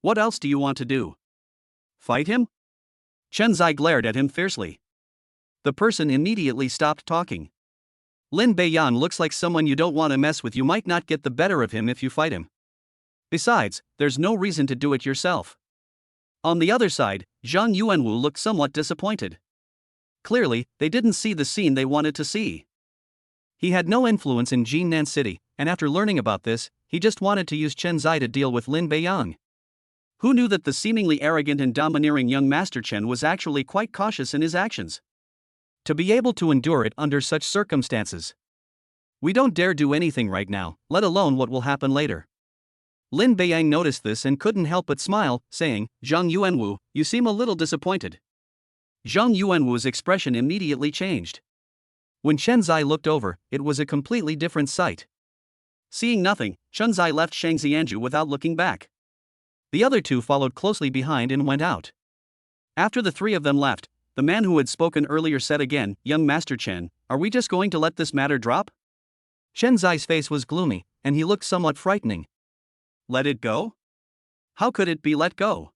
What else do you want to do? Fight him?" Chen Zai glared at him fiercely. The person immediately stopped talking. "Lin Beiyang looks like someone you don't want to mess with. You might not get the better of him if you fight him. Besides, there's no reason to do it yourself." On the other side, Zhang Yuanwu looked somewhat disappointed. Clearly, they didn't see the scene they wanted to see. He had no influence in Jinnan City, and after learning about this, he just wanted to use Chen Zai to deal with Lin Beiyang. Who knew that the seemingly arrogant and domineering young Master Chen was actually quite cautious in his actions? To be able to endure it under such circumstances. We don't dare do anything right now, let alone what will happen later. Lin Beiyang noticed this and couldn't help but smile, saying, "Zhang Yuanwu, you seem a little disappointed." Zhang Yuanwu's expression immediately changed. When Chen Zai looked over, it was a completely different sight. Seeing nothing, Chen Zai left Shang Xianju without looking back. The other two followed closely behind and went out. After the three of them left, the man who had spoken earlier said again, "Young Master Chen, are we just going to let this matter drop?" Chen Zai's face was gloomy, and he looked somewhat frightening. Let it go? How could it be let go?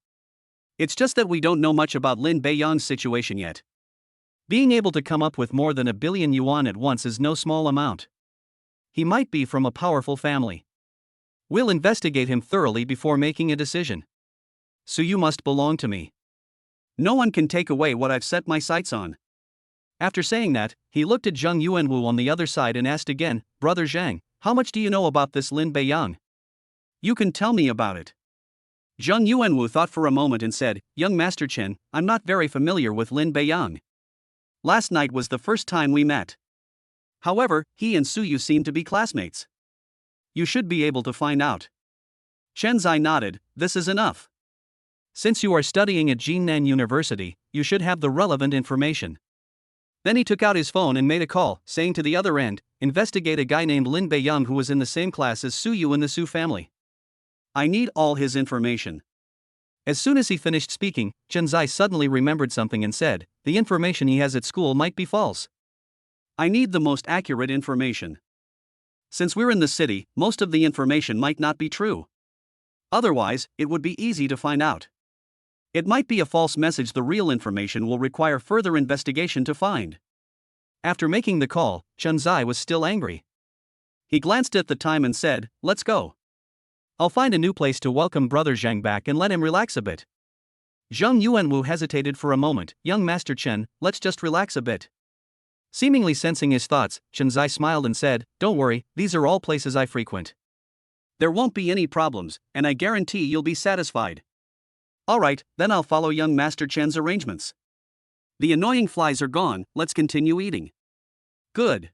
It's just that we don't know much about Lin Beiyang's situation yet. Being able to come up with more than 1 billion yuan at once is no small amount. He might be from a powerful family. We'll investigate him thoroughly before making a decision. So you must belong to me. No one can take away what I've set my sights on. After saying that, he looked at Zheng Yuanwu on the other side and asked again, Brother Zhang, how much do you know about this Lin Beiyang? You can tell me about it. Zheng Yuanwu thought for a moment and said, Young Master Chen, I'm not very familiar with Lin Beiyang. Last night was the first time we met. However, he and Su Yu seem to be classmates. You should be able to find out. Chen Zai nodded, this is enough. Since you are studying at Jinnan University, you should have the relevant information. Then he took out his phone and made a call, saying to the other end, investigate a guy named Lin Beiyang who was in the same class as Su Yu in the Su family. I need all his information. As soon as he finished speaking, Chen Zai suddenly remembered something and said, the information he has at school might be false. I need the most accurate information. Since we're in the city, most of the information might not be true. Otherwise, it would be easy to find out. It might be a false message. The real information will require further investigation to find. After making the call, Chen Zai was still angry. He glanced at the time and said, let's go. I'll find a new place to welcome Brother Zhang back and let him relax a bit. Zheng Yuanwu hesitated for a moment. Young Master Chen, let's just relax a bit. Seemingly sensing his thoughts, Chen Zai smiled and said, don't worry, these are all places I frequent. There won't be any problems, and I guarantee you'll be satisfied. Alright, then I'll follow young Master Chen's arrangements. The annoying flies are gone, let's continue eating. Good.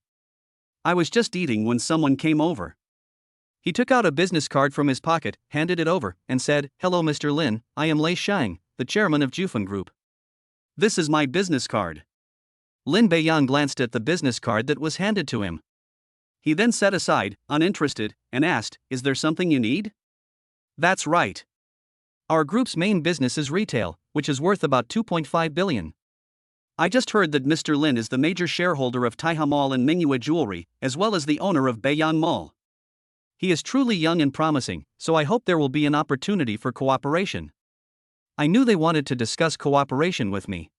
I was just eating when someone came over. He took out a business card from his pocket, handed it over, and said, hello Mr. Lin, I am Lei Shang, the chairman of Jufeng Group. This is my business card. Lin Beiyang glanced at the business card that was handed to him. He then set aside, uninterested, and asked, is there something you need? That's right. Our group's main business is retail, which is worth about 2.5 billion. I just heard that Mr. Lin is the major shareholder of Taiha Mall and Mingyue Jewelry, as well as the owner of Beiyang Mall. He is truly young and promising, so I hope there will be an opportunity for cooperation. I knew they wanted to discuss cooperation with me.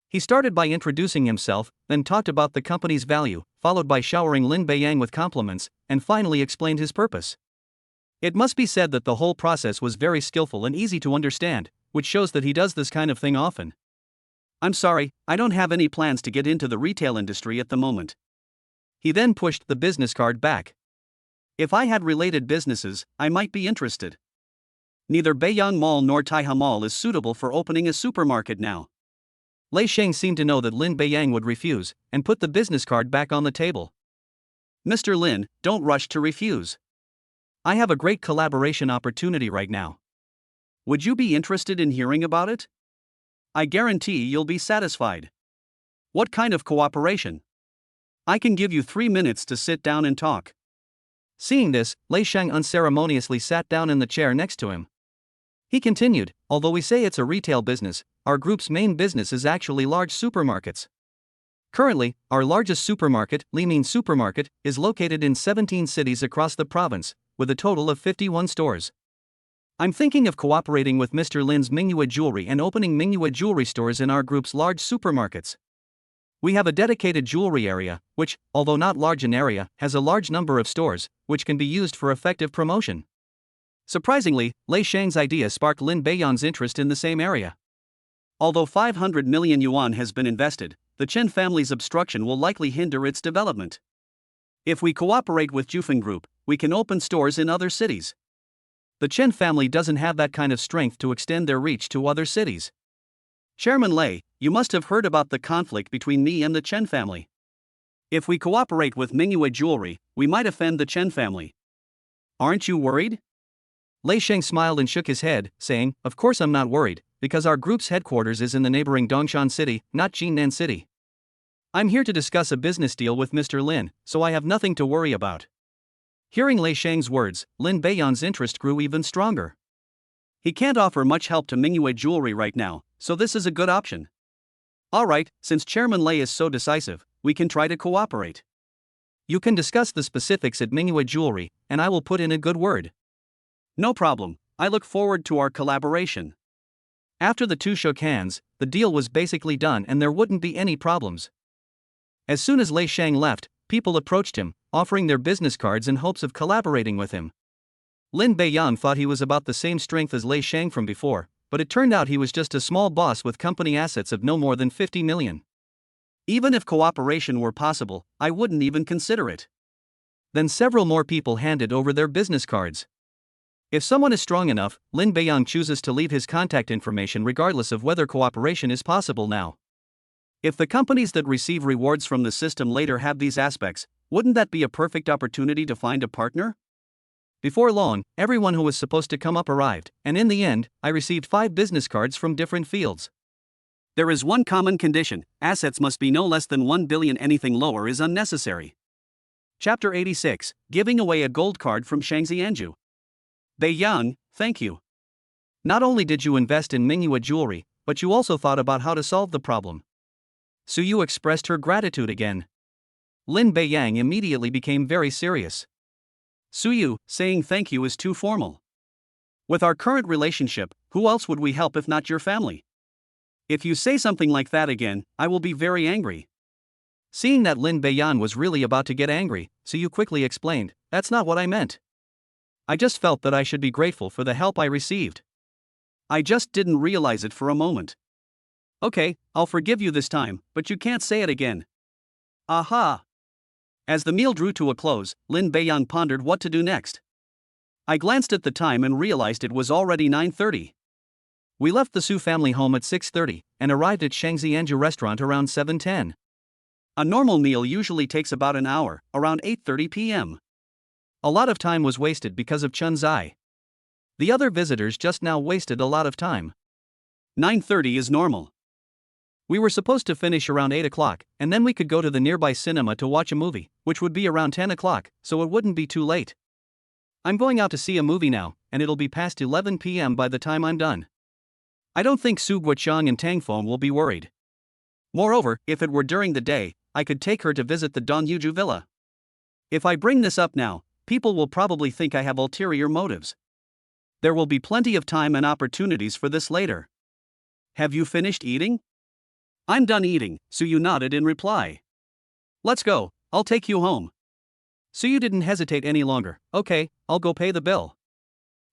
He started by introducing himself, then talked about the company's value, followed by showering Lin Beiyang with compliments, and finally explained his purpose. It must be said that the whole process was very skillful and easy to understand, which shows that he does this kind of thing often. I'm sorry, I don't have any plans to get into the retail industry at the moment. He then pushed the business card back. If I had related businesses, I might be interested. Neither Beiyang Mall nor Taiha Mall is suitable for opening a supermarket now. Lei Sheng seemed to know that Lin Beiyang would refuse, and put the business card back on the table. Mr. Lin, don't rush to refuse. I have a great collaboration opportunity right now. Would you be interested in hearing about it? I guarantee you'll be satisfied. What kind of cooperation? I can give you 3 minutes to sit down and talk. Seeing this, Lei Sheng unceremoniously sat down in the chair next to him. He continued, although we say it's a retail business, our group's main business is actually large supermarkets. Currently, our largest supermarket, Limin Supermarket, is located in 17 cities across the province, with a total of 51 stores. I'm thinking of cooperating with Mr. Lin's Mingyue Jewelry and opening Mingyue Jewelry stores in our group's large supermarkets. We have a dedicated jewelry area, which, although not large in area, has a large number of stores, which can be used for effective promotion. Surprisingly, Lei Sheng's idea sparked Lin Beiyang's interest in the same area. Although 500 million yuan has been invested, the Chen family's obstruction will likely hinder its development. If we cooperate with Jufeng Group, we can open stores in other cities. The Chen family doesn't have that kind of strength to extend their reach to other cities. Chairman Lei, you must have heard about the conflict between me and the Chen family. If we cooperate with Mingyue Jewelry, we might offend the Chen family. Aren't you worried? Lei Sheng smiled and shook his head, saying, of course I'm not worried, because our group's headquarters is in the neighboring Dongshan City, not Jinnan City. I'm here to discuss a business deal with Mr. Lin, so I have nothing to worry about. Hearing Lei Sheng's words, Lin Beiyang's interest grew even stronger. He can't offer much help to Mingyue Jewelry right now, so this is a good option. Alright, since Chairman Lei is so decisive, we can try to cooperate. You can discuss the specifics at Mingyue Jewelry, and I will put in a good word. No problem, I look forward to our collaboration. After the two shook hands, the deal was basically done and there wouldn't be any problems. As soon as Lei Shang left, people approached him, offering their business cards in hopes of collaborating with him. Lin Beiyang thought he was about the same strength as Lei Shang from before, but it turned out he was just a small boss with company assets of no more than 50 million. Even if cooperation were possible, I wouldn't even consider it. Then several more people handed over their business cards. If someone is strong enough, Lin Beiyang chooses to leave his contact information regardless of whether cooperation is possible now. If the companies that receive rewards from the system later have these aspects, wouldn't that be a perfect opportunity to find a partner? Before long, everyone who was supposed to come up arrived, and in the end, I received 5 business cards from different fields. There is one common condition: assets must be no less than 1 billion, anything lower is unnecessary. Chapter 86, Giving Away a Gold Card from Shangxianju. Beiyang, thank you. Not only did you invest in Mingyue jewelry, but you also thought about how to solve the problem. Suyu expressed her gratitude again. Lin Beiyang immediately became very serious. Suyu, saying thank you is too formal. With our current relationship, who else would we help if not your family? If you say something like that again, I will be very angry. Seeing that Lin Beiyang was really about to get angry, Suyu quickly explained, that's not what I meant. I just felt that I should be grateful for the help I received. I just didn't realize it for a moment. Okay, I'll forgive you this time, but you can't say it again. Aha! As the meal drew to a close, Lin Beiyang pondered what to do next. I glanced at the time and realized it was already 9:30. We left the Su family home at 6:30 and arrived at Shangxianju restaurant around 7:10. A normal meal usually takes about an hour, around 8:30 p.m. A lot of time was wasted because of Chen Zai. The other visitors just now wasted a lot of time. 9:30 is normal. We were supposed to finish around 8 o'clock, and then we could go to the nearby cinema to watch a movie, which would be around 10 o'clock, so it wouldn't be too late. I'm going out to see a movie now, and it'll be past 11 p.m. by the time I'm done. I don't think Su Guoqiang and Tang Feng will be worried. Moreover, if it were during the day, I could take her to visit the Dongyuju villa. If I bring this up now, people will probably think I have ulterior motives. There will be plenty of time and opportunities for this later. Have you finished eating? I'm done eating, Suyu nodded in reply. Let's go, I'll take you home. Suyu didn't hesitate any longer. Okay, I'll go pay the bill.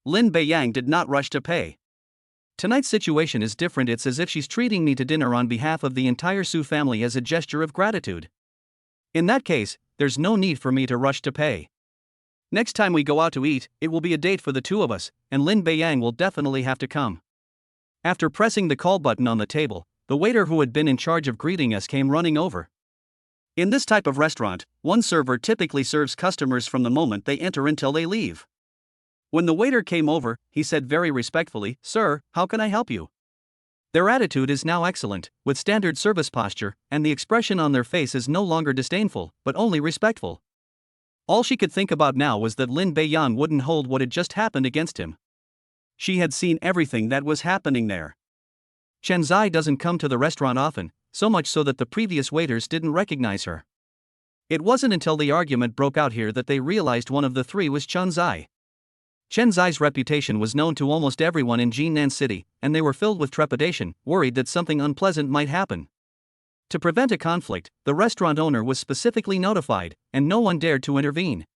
Lin Beiyang did not rush to pay. Tonight's situation is different. It's as if she's treating me to dinner on behalf of the entire Su family as a gesture of gratitude. In that case, there's no need for me to rush to pay. Next time we go out to eat, it will be a date for the two of us, and Lin Beiyang will definitely have to come. After pressing the call button on the table, the waiter who had been in charge of greeting us came running over. In this type of restaurant, one server typically serves customers from the moment they enter until they leave. When the waiter came over, he said very respectfully, "Sir, how can I help you?" Their attitude is now excellent, with standard service posture, and the expression on their face is no longer disdainful, but only respectful. All she could think about now was that Lin Beiyang wouldn't hold what had just happened against him. She had seen everything that was happening there. Chen Zai doesn't come to the restaurant often, so much so that the previous waiters didn't recognize her. It wasn't until the argument broke out here that they realized one of the three was Chen Zai. Chen Zai's reputation was known to almost everyone in Jinnan City, and they were filled with trepidation, worried that something unpleasant might happen. To prevent a conflict, the restaurant owner was specifically notified, and no one dared to intervene.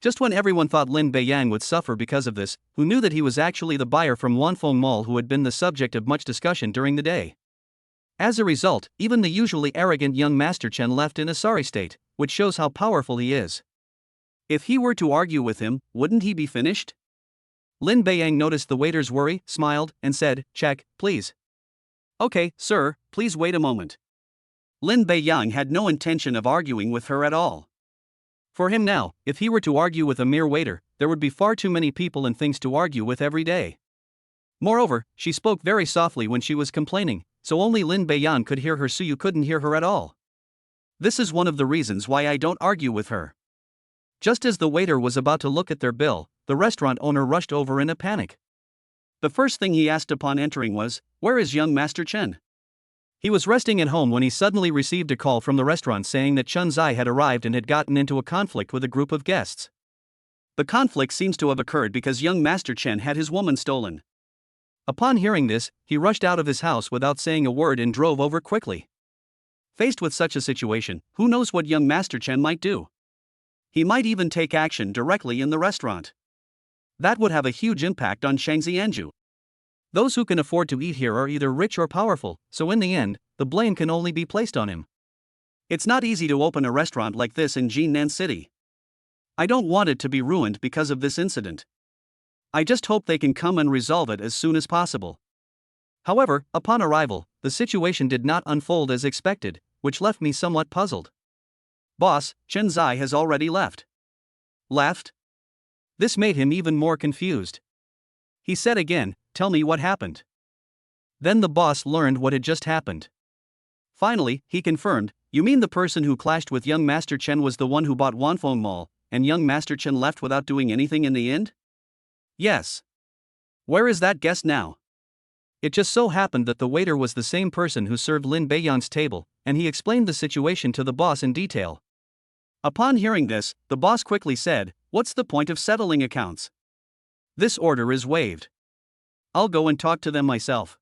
Just when everyone thought Lin Beiyang would suffer because of this, who knew that he was actually the buyer from Wanfeng Mall who had been the subject of much discussion during the day. As a result, even the usually arrogant young Master Chen left in a sorry state, which shows how powerful he is. If he were to argue with him, wouldn't he be finished? Lin Beiyang noticed the waiter's worry, smiled, and said, "Check, please." "Okay, sir, please wait a moment." Lin Beiyang had no intention of arguing with her at all. For him now, if he were to argue with a mere waiter, there would be far too many people and things to argue with every day. Moreover, she spoke very softly when she was complaining, so only Lin Beiyang could hear her. Suyu couldn't hear her at all. This is one of the reasons why I don't argue with her. Just as the waiter was about to look at their bill, the restaurant owner rushed over in a panic. The first thing he asked upon entering was, "Where is young Master Chen?" He was resting at home when he suddenly received a call from the restaurant saying that Chen Zai had arrived and had gotten into a conflict with a group of guests. The conflict seems to have occurred because young Master Chen had his woman stolen. Upon hearing this, he rushed out of his house without saying a word and drove over quickly. Faced with such a situation, who knows what young Master Chen might do? He might even take action directly in the restaurant. That would have a huge impact on Shangxianju. Those who can afford to eat here are either rich or powerful, so in the end, the blame can only be placed on him. It's not easy to open a restaurant like this in Jinnan City. I don't want it to be ruined because of this incident. I just hope they can come and resolve it as soon as possible. However, upon arrival, the situation did not unfold as expected, which left me somewhat puzzled. Boss, Chen Zai has already left. Left? This made him even more confused. He said again, "Tell me what happened." Then the boss learned what had just happened. Finally, he confirmed, "You mean the person who clashed with young Master Chen was the one who bought Wanfeng Mall, and young Master Chen left without doing anything in the end?" Yes. Where is that guest now? It just so happened that the waiter was the same person who served Lin Beiyang's table, and he explained the situation to the boss in detail. Upon hearing this, the boss quickly said, "What's the point of settling accounts? This order is waived. I'll go and talk to them myself."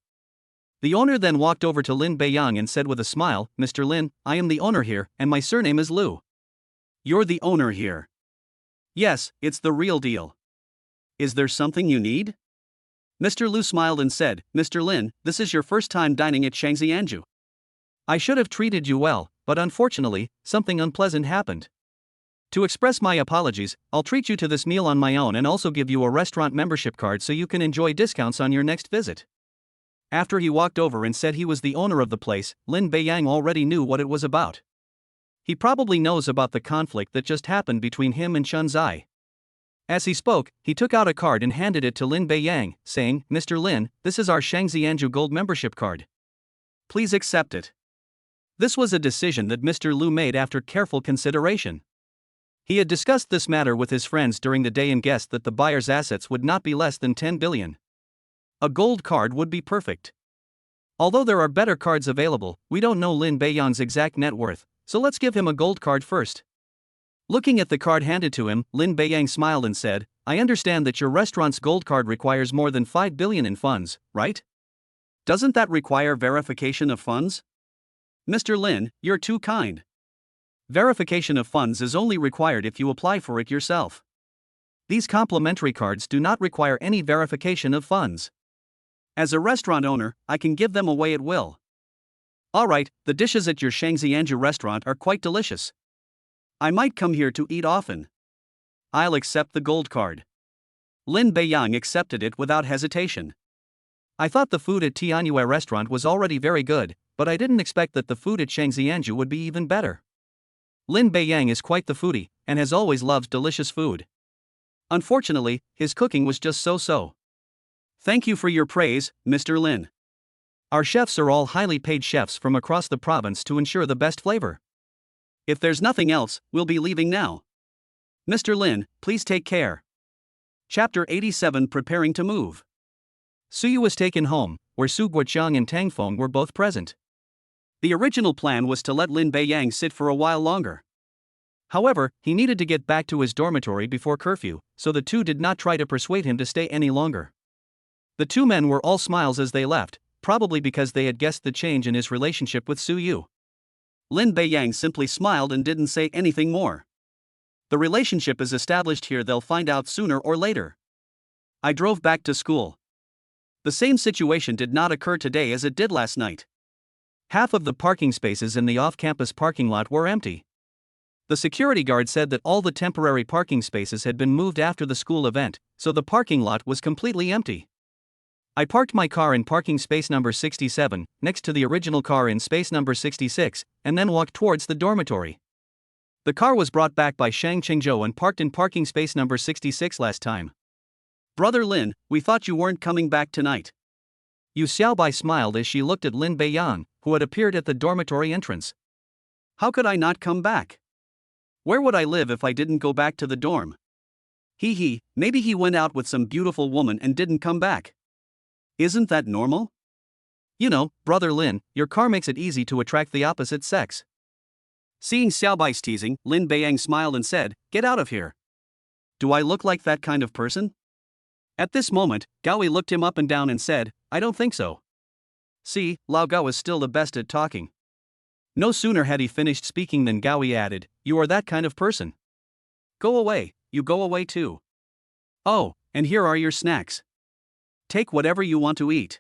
The owner then walked over to Lin Beiyang and said with a smile, "Mr. Lin, I am the owner here, and my surname is Liu." "You're the owner here?" "Yes, it's the real deal. Is there something you need?" Mr. Liu smiled and said, "Mr. Lin, this is your first time dining at Shangxianju. I should have treated you well, but unfortunately, something unpleasant happened. To express my apologies, I'll treat you to this meal on my own and also give you a restaurant membership card so you can enjoy discounts on your next visit." After he walked over and said he was the owner of the place, Lin Beiyang already knew what it was about. He probably knows about the conflict that just happened between him and Chen Zai. As he spoke, he took out a card and handed it to Lin Beiyang, saying, "Mr. Lin, this is our Shangxianju Gold membership card. Please accept it." This was a decision that Mr. Liu made after careful consideration. He had discussed this matter with his friends during the day and guessed that the buyer's assets would not be less than 10 billion. A gold card would be perfect. Although there are better cards available, we don't know Lin Beiyang's exact net worth, so let's give him a gold card first. Looking at the card handed to him, Lin Beiyang smiled and said, "I understand that your restaurant's gold card requires more than 5 billion in funds, right? Doesn't that require verification of funds?" "Mr. Lin, you're too kind. Verification of funds is only required if you apply for it yourself. These complimentary cards do not require any verification of funds. As a restaurant owner, I can give them away at will." "Alright, the dishes at your Shangxianju restaurant are quite delicious. I might come here to eat often. I'll accept the gold card." Lin Beiyang accepted it without hesitation. "I thought the food at Tianyue restaurant was already very good, but I didn't expect that the food at Shangxianju would be even better." Lin Beiyang is quite the foodie, and has always loved delicious food. Unfortunately, his cooking was just so-so. "Thank you for your praise, Mr. Lin. Our chefs are all highly paid chefs from across the province to ensure the best flavor. If there's nothing else, we'll be leaving now. Mr. Lin, please take care." Chapter 87 Preparing to Move. Suyu was taken home, where Su Guoqiang and Tang Feng were both present. The original plan was to let Lin Beiyang sit for a while longer. However, he needed to get back to his dormitory before curfew, so the two did not try to persuade him to stay any longer. The two men were all smiles as they left, probably because they had guessed the change in his relationship with Suyu. Lin Beiyang simply smiled and didn't say anything more. The relationship is established here, they'll find out sooner or later. I drove back to school. The same situation did not occur today as it did last night. Half of the parking spaces in the off-campus parking lot were empty. The security guard said that all the temporary parking spaces had been moved after the school event, so the parking lot was completely empty. I parked my car in parking space number 67, next to the original car in space number 66, and then walked towards the dormitory. The car was brought back by Shang Qingzhou and parked in parking space number 66 last time. "Brother Lin, we thought you weren't coming back tonight." Yu Xiaobai smiled as she looked at Lin Beiyang, who had appeared at the dormitory entrance. "How could I not come back? Where would I live if I didn't go back to the dorm? Maybe he went out with some beautiful woman and didn't come back. Isn't that normal? You know, Brother Lin, your car makes it easy to attract the opposite sex." Seeing Xiaobai's teasing, Lin Beiyang smiled and said, "Get out of here. Do I look like that kind of person?" At this moment, Gaoi looked him up and down and said, I don't think so. See, Lao Gao is still the best at talking. No sooner had he finished speaking than Gaoi added, You are that kind of person. Go away, you go away too. Oh, and here are your snacks. Take whatever you want to eat.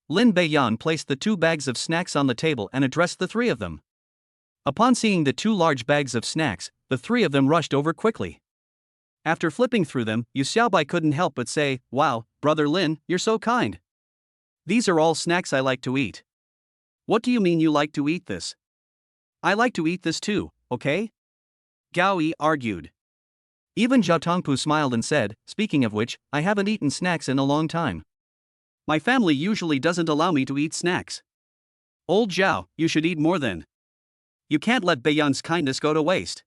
Lin Beiyan placed the 2 bags of snacks on the table and addressed the 3 of them. Upon seeing the 2 large bags of snacks, the 3 of them rushed over quickly. After flipping through them, Yu Xiaobai couldn't help but say, Wow, Brother Lin, you're so kind. These are all snacks I like to eat. What do you mean you like to eat this? I like to eat this too, okay? Gao Yi argued. Even Zhao Tongpu smiled and said, Speaking of which, I haven't eaten snacks in a long time. My family usually doesn't allow me to eat snacks. Old Zhao, you should eat more then. You can't let Beiyan's kindness go to waste.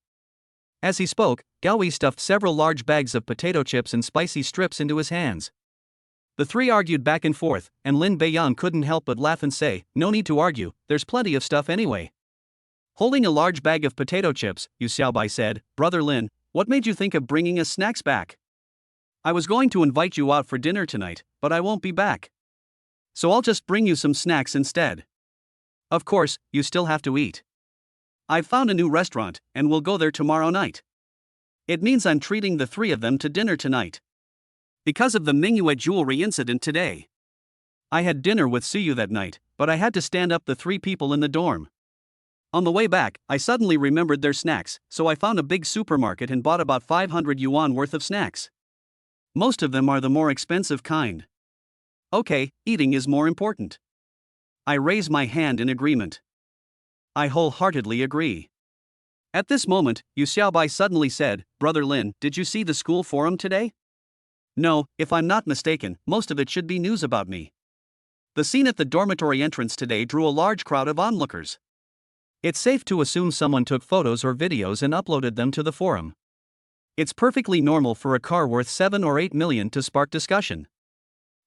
As he spoke, Gao Yi stuffed several large bags of potato chips and spicy strips into his hands. The 3 argued back and forth, and Lin Beiyan couldn't help but laugh and say, No need to argue, there's plenty of stuff anyway. Holding a large bag of potato chips, Yu Xiaobai said, Brother Lin, what made you think of bringing us snacks back? I was going to invite you out for dinner tonight, but I won't be back. So I'll just bring you some snacks instead. Of course, you still have to eat. I've found a new restaurant, and we'll go there tomorrow night. It means I'm treating the 3 of them to dinner tonight. Because of the Mingyue jewelry incident today. I had dinner with Suyu that night, but I had to stand up the 3 people in the dorm. On the way back, I suddenly remembered their snacks, so I found a big supermarket and bought about 500 yuan worth of snacks. Most of them are the more expensive kind. Okay, eating is more important. I raise my hand in agreement. I wholeheartedly agree. At this moment, Yu Xiaobai suddenly said, Brother Lin, did you see the school forum today? No, if I'm not mistaken, most of it should be news about me. The scene at the dormitory entrance today drew a large crowd of onlookers. It's safe to assume someone took photos or videos and uploaded them to the forum. It's perfectly normal for a car worth 7 or 8 million to spark discussion.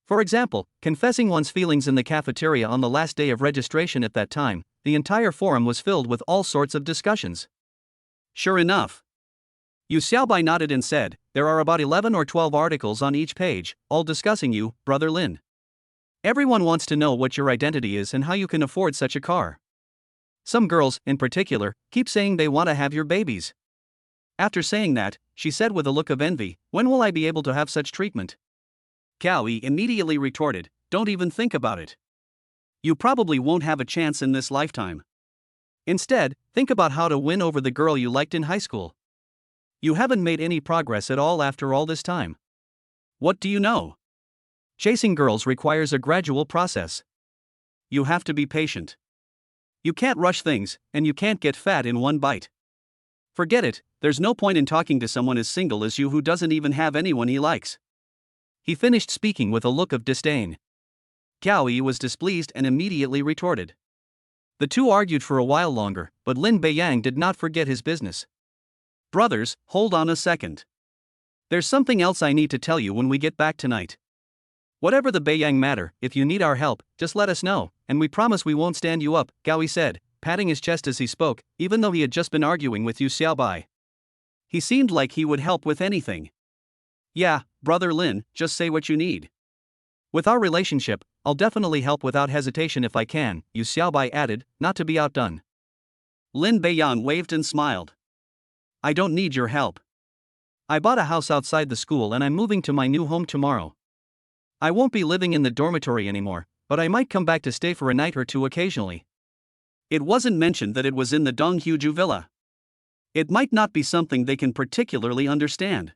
For example, confessing one's feelings in the cafeteria on the last day of registration at that time, the entire forum was filled with all sorts of discussions. Sure enough. Yu Xiaobai nodded and said, There are about 11 or 12 articles on each page, all discussing you, Brother Lin. Everyone wants to know what your identity is and how you can afford such a car. Some girls, in particular, keep saying they want to have your babies. After saying that, she said with a look of envy, When will I be able to have such treatment? Gao Yi immediately retorted, Don't even think about it. You probably won't have a chance in this lifetime. Instead, think about how to win over the girl you liked in high school. You haven't made any progress at all after all this time. What do you know? Chasing girls requires a gradual process. You have to be patient. You can't rush things, and you can't get fat in one bite. Forget it, there's no point in talking to someone as single as you who doesn't even have anyone he likes. He finished speaking with a look of disdain. Gao Yi was displeased and immediately retorted. The 2 argued for a while longer, but Lin Beiyang did not forget his business. Brothers, hold on a second. There's something else I need to tell you when we get back tonight. Whatever the Beiyang matter, if you need our help, just let us know, and we promise we won't stand you up, Gao Yi said, patting his chest as he spoke, even though he had just been arguing with Yu Xiaobai. He seemed like he would help with anything. Yeah, Brother Lin, just say what you need. With our relationship, I'll definitely help without hesitation if I can, Yu Xiaobai added, not to be outdone. Lin Beiyan waved and smiled. I don't need your help. I bought a house outside the school and I'm moving to my new home tomorrow. I won't be living in the dormitory anymore, but I might come back to stay for a night or 2 occasionally. It wasn't mentioned that it was in the Donghuju villa. It might not be something they can particularly understand.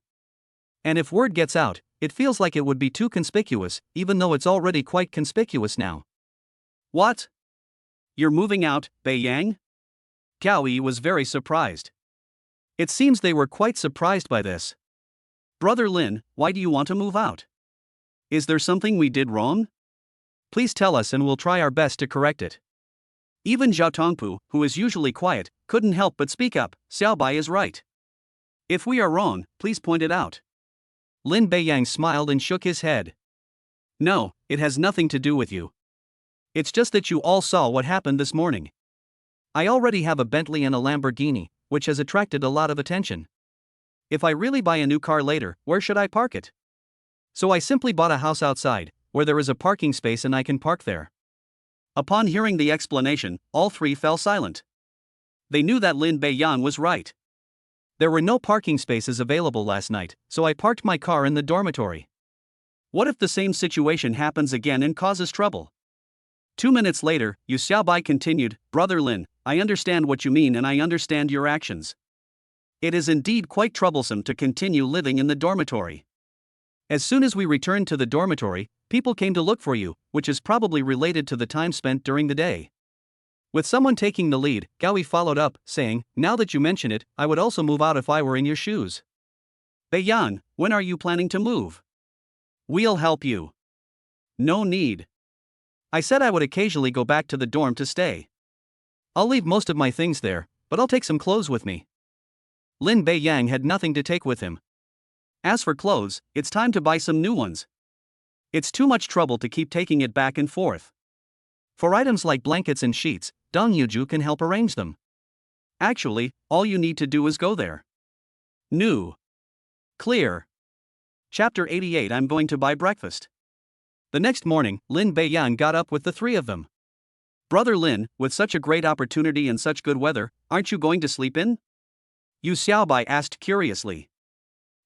And if word gets out, it feels like it would be too conspicuous, even though it's already quite conspicuous now. What? You're moving out, Beiyang? Gao Yi was very surprised. It seems they were quite surprised by this. Brother Lin, why do you want to move out? Is there something we did wrong? Please tell us and we'll try our best to correct it. Even Zhao Tongpu, who is usually quiet, couldn't help but speak up, Xiaobai is right. If we are wrong, please point it out. Lin Beiyang smiled and shook his head. No, it has nothing to do with you. It's just that you all saw what happened this morning. I already have a Bentley and a Lamborghini, which has attracted a lot of attention. If I really buy a new car later, where should I park it? So I simply bought a house outside, where there is a parking space and I can park there. Upon hearing the explanation, all three fell silent. They knew that Lin Beiyang was right. There were no parking spaces available last night, so I parked my car in the dormitory. What if the same situation happens again and causes trouble? 2 minutes later, Yu Xiaobai continued, Brother Lin, I understand what you mean and I understand your actions. It is indeed quite troublesome to continue living in the dormitory. As soon as we returned to the dormitory, people came to look for you, which is probably related to the time spent during the day. With someone taking the lead, Gaoi followed up, saying, Now that you mention it, I would also move out if I were in your shoes. Beiyang, when are you planning to move? We'll help you. No need. I said I would occasionally go back to the dorm to stay. I'll leave most of my things there, but I'll take some clothes with me. Lin Beiyang had nothing to take with him. As for clothes, it's time to buy some new ones. It's too much trouble to keep taking it back and forth. For items like blankets and sheets, Dong Yuju can help arrange them. Actually, all you need to do is go there. New. Clear. Chapter 88 I'm going to buy breakfast. The next morning, Lin Beiyang got up with the three of them. Brother Lin, with such a great opportunity and such good weather, aren't you going to sleep in? Yu Xiaobai asked curiously.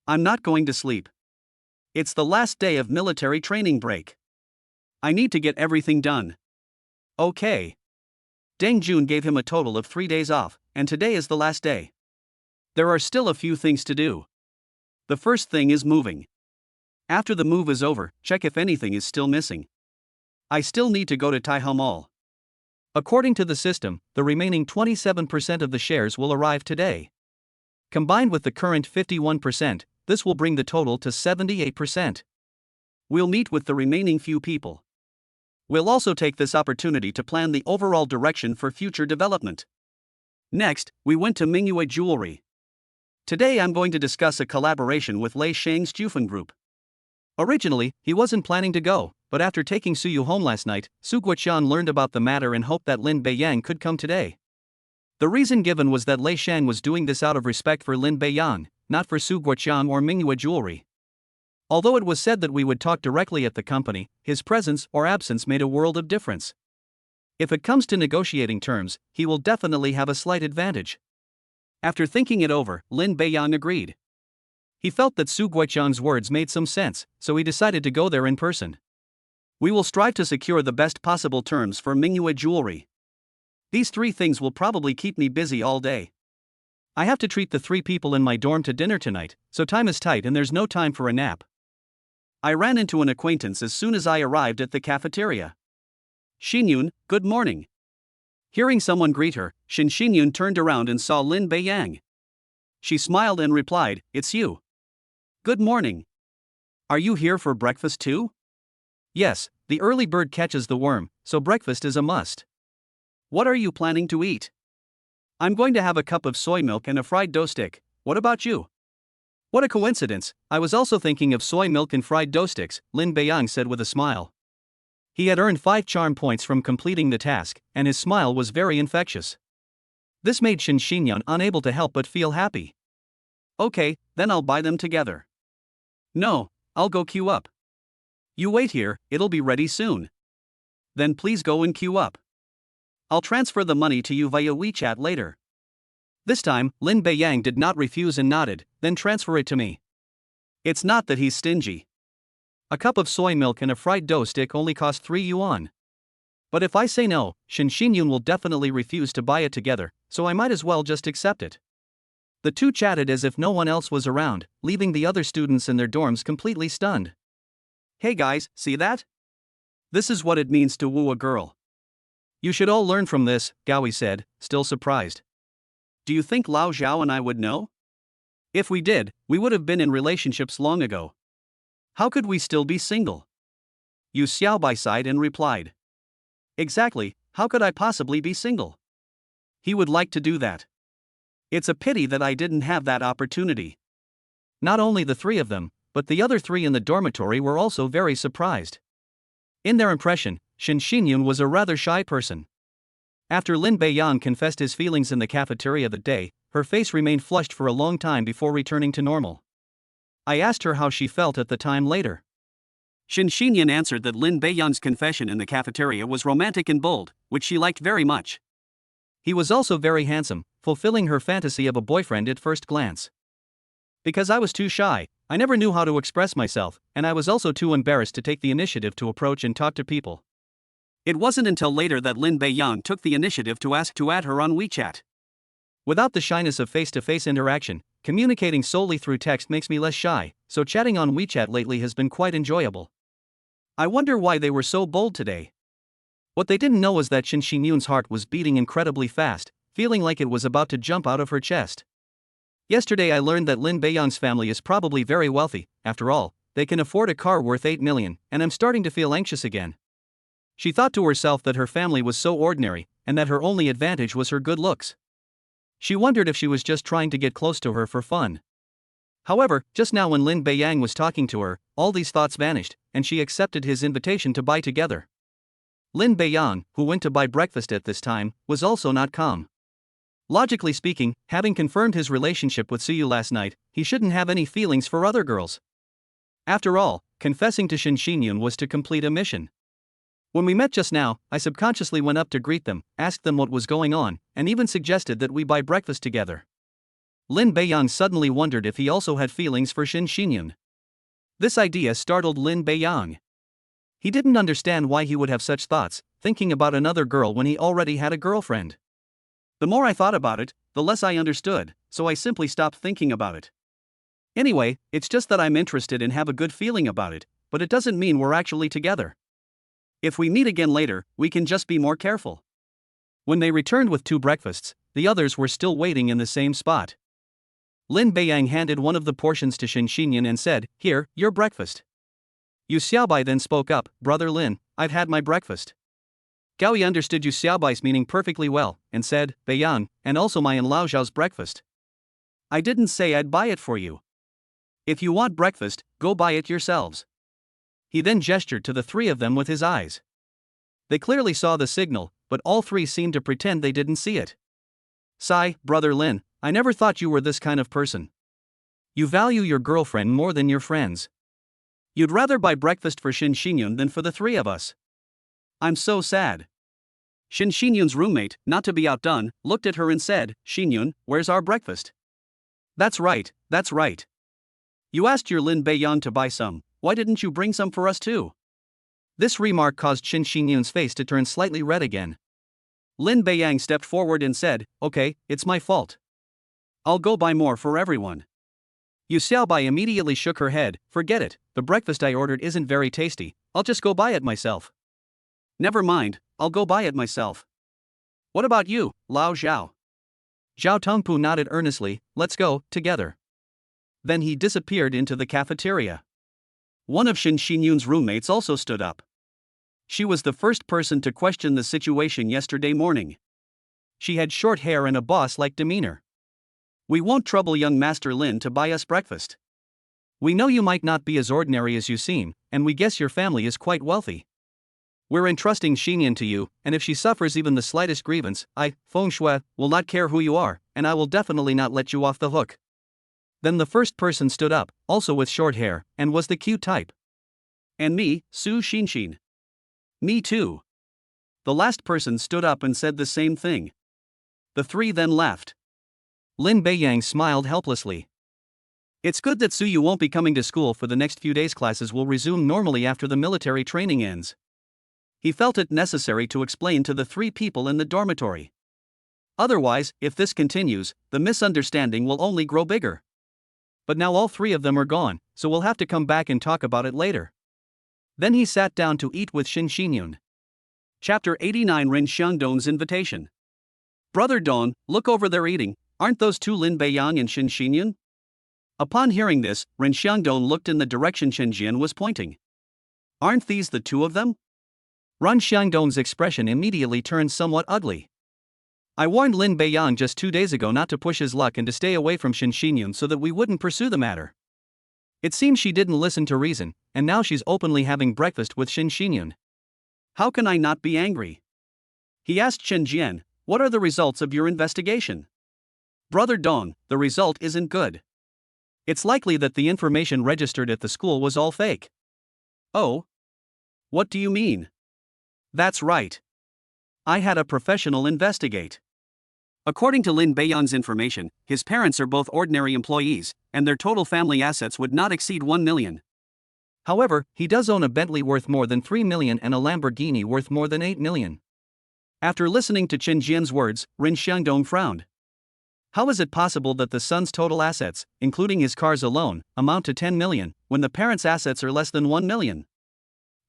I'm not going to sleep. It's the last day of military training break. I need to get everything done. Okay. Deng Jun gave him a total of 3 days off, and today is the last day. There are still a few things to do. The first thing is moving. After the move is over, check if anything is still missing. I still need to go to Taihao Mall. According to the system, the remaining 27% of the shares will arrive today. Combined with the current 51%, this will bring the total to 78%. We'll meet with the remaining few people. We'll also take this opportunity to plan the overall direction for future development. Next, we went to Mingyue Jewelry. Today I'm going to discuss a collaboration with Lei Shang's Jufen Group. Originally, he wasn't planning to go, but after taking Suyu home last night, Su Guoqian learned about the matter and hoped that Lin Beiyang could come today. The reason given was that Lei Shang was doing this out of respect for Lin Beiyang, not for Su Guoqian or Mingyue Jewelry. Although it was said that we would talk directly at the company, his presence or absence made a world of difference. If it comes to negotiating terms, he will definitely have a slight advantage. After thinking it over, Lin Beiyang agreed. He felt that Su Guoqian's words made some sense, so he decided to go there in person. We will strive to secure the best possible terms for Mingyue Jewelry. These 3 things will probably keep me busy all day. I have to treat the 3 people in my dorm to dinner tonight, so time is tight and there's no time for a nap. I ran into an acquaintance as soon as I arrived at the cafeteria. Xinyun, good morning. Hearing someone greet her, Xinyun turned around and saw Lin Beiyang. She smiled and replied, It's you. Good morning. Are you here for breakfast too? Yes, the early bird catches the worm, so breakfast is a must. What are you planning to eat? I'm going to have a cup of soy milk and a fried dough stick. What about you? What a coincidence, I was also thinking of soy milk and fried dough sticks, Lin Beiyang said with a smile. He had earned 5 charm points from completing the task, and his smile was very infectious. This made Xinyun unable to help but feel happy. Okay, then I'll buy them together. No, I'll go queue up. You wait here, it'll be ready soon. Then please go and queue up. I'll transfer the money to you via WeChat later. This time, Lin Beiyang did not refuse and nodded, then transfer it to me. It's not that he's stingy. A cup of soy milk and a fried dough stick only cost 3 yuan. But if I say no, Xinyun will definitely refuse to buy it together, so I might as well just accept it. The two chatted as if no one else was around, leaving the other students in their dorms completely stunned. Hey guys, see that? This is what it means to woo a girl. You should all learn from this, Gaoi said, still surprised. Do you think Lao Zhao and I would know? If we did, we would have been in relationships long ago. How could we still be single? Yu Xiaobai sighed and replied. Exactly, how could I possibly be single? He would like to do that. It's a pity that I didn't have that opportunity. Not only the 3 of them, but the other 3 in the dormitory were also very surprised. In their impression, Xinyun was a rather shy person. After Lin Beiyang confessed his feelings in the cafeteria that day, her face remained flushed for a long time before returning to normal. I asked her how she felt at the time later. Shin Xinyan answered that Lin Beiyang's confession in the cafeteria was romantic and bold, which she liked very much. He was also very handsome, fulfilling her fantasy of a boyfriend at first glance. Because I was too shy, I never knew how to express myself, and I was also too embarrassed to take the initiative to approach and talk to people. It wasn't until later that Lin Beiyang took the initiative to ask to add her on WeChat. Without the shyness of face-to-face interaction, communicating solely through text makes me less shy, so chatting on WeChat lately has been quite enjoyable. I wonder why they were so bold today. What they didn't know was that Shin Xinyun's heart was beating incredibly fast, feeling like it was about to jump out of her chest. Yesterday I learned that Lin Beiyang's family is probably very wealthy. After all, they can afford a car worth 8 million, and I'm starting to feel anxious again. She thought to herself that her family was so ordinary, and that her only advantage was her good looks. She wondered if she was just trying to get close to her for fun. However, just now when Lin Beiyang was talking to her, all these thoughts vanished, and she accepted his invitation to buy together. Lin Beiyang, who went to buy breakfast at this time, was also not calm. Logically speaking, having confirmed his relationship with Suyu last night, he shouldn't have any feelings for other girls. After all, confessing to Shin Xinyun was to complete a mission. When we met just now, I subconsciously went up to greet them, asked them what was going on, and even suggested that we buy breakfast together. Lin Beiyang suddenly wondered if he also had feelings for Shin Xinyun. This idea startled Lin Beiyang. He didn't understand why he would have such thoughts, thinking about another girl when he already had a girlfriend. The more I thought about it, the less I understood, so I simply stopped thinking about it. Anyway, it's just that I'm interested and have a good feeling about it, but it doesn't mean we're actually together. If we meet again later, we can just be more careful. When they returned with 2 breakfasts, the others were still waiting in the same spot. Lin Beiyang handed one of the portions to Shin Xinyun and said, "Here, your breakfast." Yu Xiaobai then spoke up, "Brother Lin, I've had my breakfast." Gaoyi understood Yu Xiaobai's meaning perfectly well, and said, "Beiyang, and also my and Lao Zhao's breakfast. I didn't say I'd buy it for you. If you want breakfast, go buy it yourselves." He then gestured to the 3 of them with his eyes. They clearly saw the signal, but all 3 seemed to pretend they didn't see it. "Sigh, Brother Lin, I never thought you were this kind of person. You value your girlfriend more than your friends. You'd rather buy breakfast for Shin Xinyun than for the 3 of us. I'm so sad." Shin Xinyun's roommate, not to be outdone, looked at her and said, "Xinyun, where's our breakfast?" That's right. You asked your Lin Beiyang to buy some, why didn't you bring some for us too?" This remark caused Shin Xinyun's face to turn slightly red again. Lin Beiyang stepped forward and said, "Okay, it's my fault. I'll go buy more for everyone." Yu Xiaobai immediately shook her head, "Forget it, the breakfast I ordered isn't very tasty, I'll just go buy it myself." "Never mind, I'll go buy it myself." "What about you, Lao Zhao?" Zhao Tongpu nodded earnestly, "Let's go, together." Then he disappeared into the cafeteria. One of Shin Xinyun's roommates also stood up. She was the first person to question the situation yesterday morning. She had short hair and a boss-like demeanor. "We won't trouble young Master Lin to buy us breakfast. We know you might not be as ordinary as you seem, and we guess your family is quite wealthy. We're entrusting Xinyan to you, and if she suffers even the slightest grievance, I, Feng Shui, will not care who you are, and I will definitely not let you off the hook." Then the first person stood up, also with short hair, and was the cute type. "And me, Su Xinxin." "Me too." The last person stood up and said the same thing. The 3 then laughed. Lin Beiyang smiled helplessly. It's good that Suyu won't be coming to school for the next few days. Classes will resume normally after the military training ends. He felt it necessary to explain to the 3 people in the dormitory. Otherwise, if this continues, the misunderstanding will only grow bigger. But now all 3 of them are gone, so we'll have to come back and talk about it later. Then he sat down to eat with Shin Xinyun. Chapter 89, Ren Xiangdong's Invitation. "Brother Dong, look over there eating, aren't those 2 Lin Beiyang and Shin Xinyun?" Upon hearing this, Ren Xiangdong looked in the direction Shen Jian was pointing. "Aren't these the 2 of them?" Ren Xiangdong's expression immediately turned somewhat ugly. "I warned Lin Beiyang just 2 days ago not to push his luck and to stay away from Shin Xinyun so that we wouldn't pursue the matter. It seems she didn't listen to reason, and now she's openly having breakfast with Shin Xinyun. How can I not be angry?" He asked Shen Jian, "What are the results of your investigation?" "Brother Dong, the result isn't good. It's likely that the information registered at the school was all fake." Oh? What do you mean? That's right. I had a professional investigate. According to Lin Beiyan's information, his parents are both ordinary employees, and their total family assets would not exceed 1 million. However, he does own a Bentley worth more than 3 million and a Lamborghini worth more than 8 million. After listening to Chen Jian's words, Ren Xiangdong frowned. How is it possible that the son's total assets, including his cars alone, amount to 10 million, when the parents' assets are less than 1 million?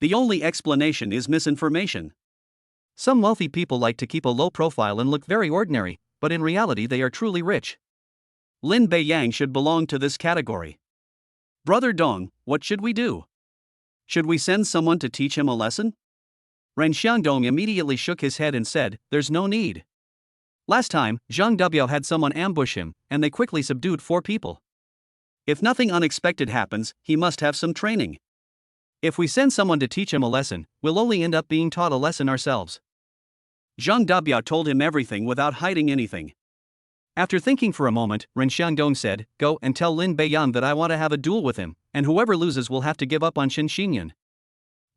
The only explanation is misinformation. Some wealthy people like to keep a low profile and look very ordinary, but in reality they are truly rich. Lin Beiyang should belong to this category. Brother Dong, what should we do? Should we send someone to teach him a lesson? Ren Xiangdong immediately shook his head and said, there's no need. Last time, Zhang Dubiao had someone ambush him, and they quickly subdued 4 people. If nothing unexpected happens, he must have some training. If we send someone to teach him a lesson, we'll only end up being taught a lesson ourselves. Zhang Dubiao told him everything without hiding anything. After thinking for a moment, Ren Xiangdong said, go and tell Lin Beiyang that I want to have a duel with him, and whoever loses will have to give up on Shen Xinyan.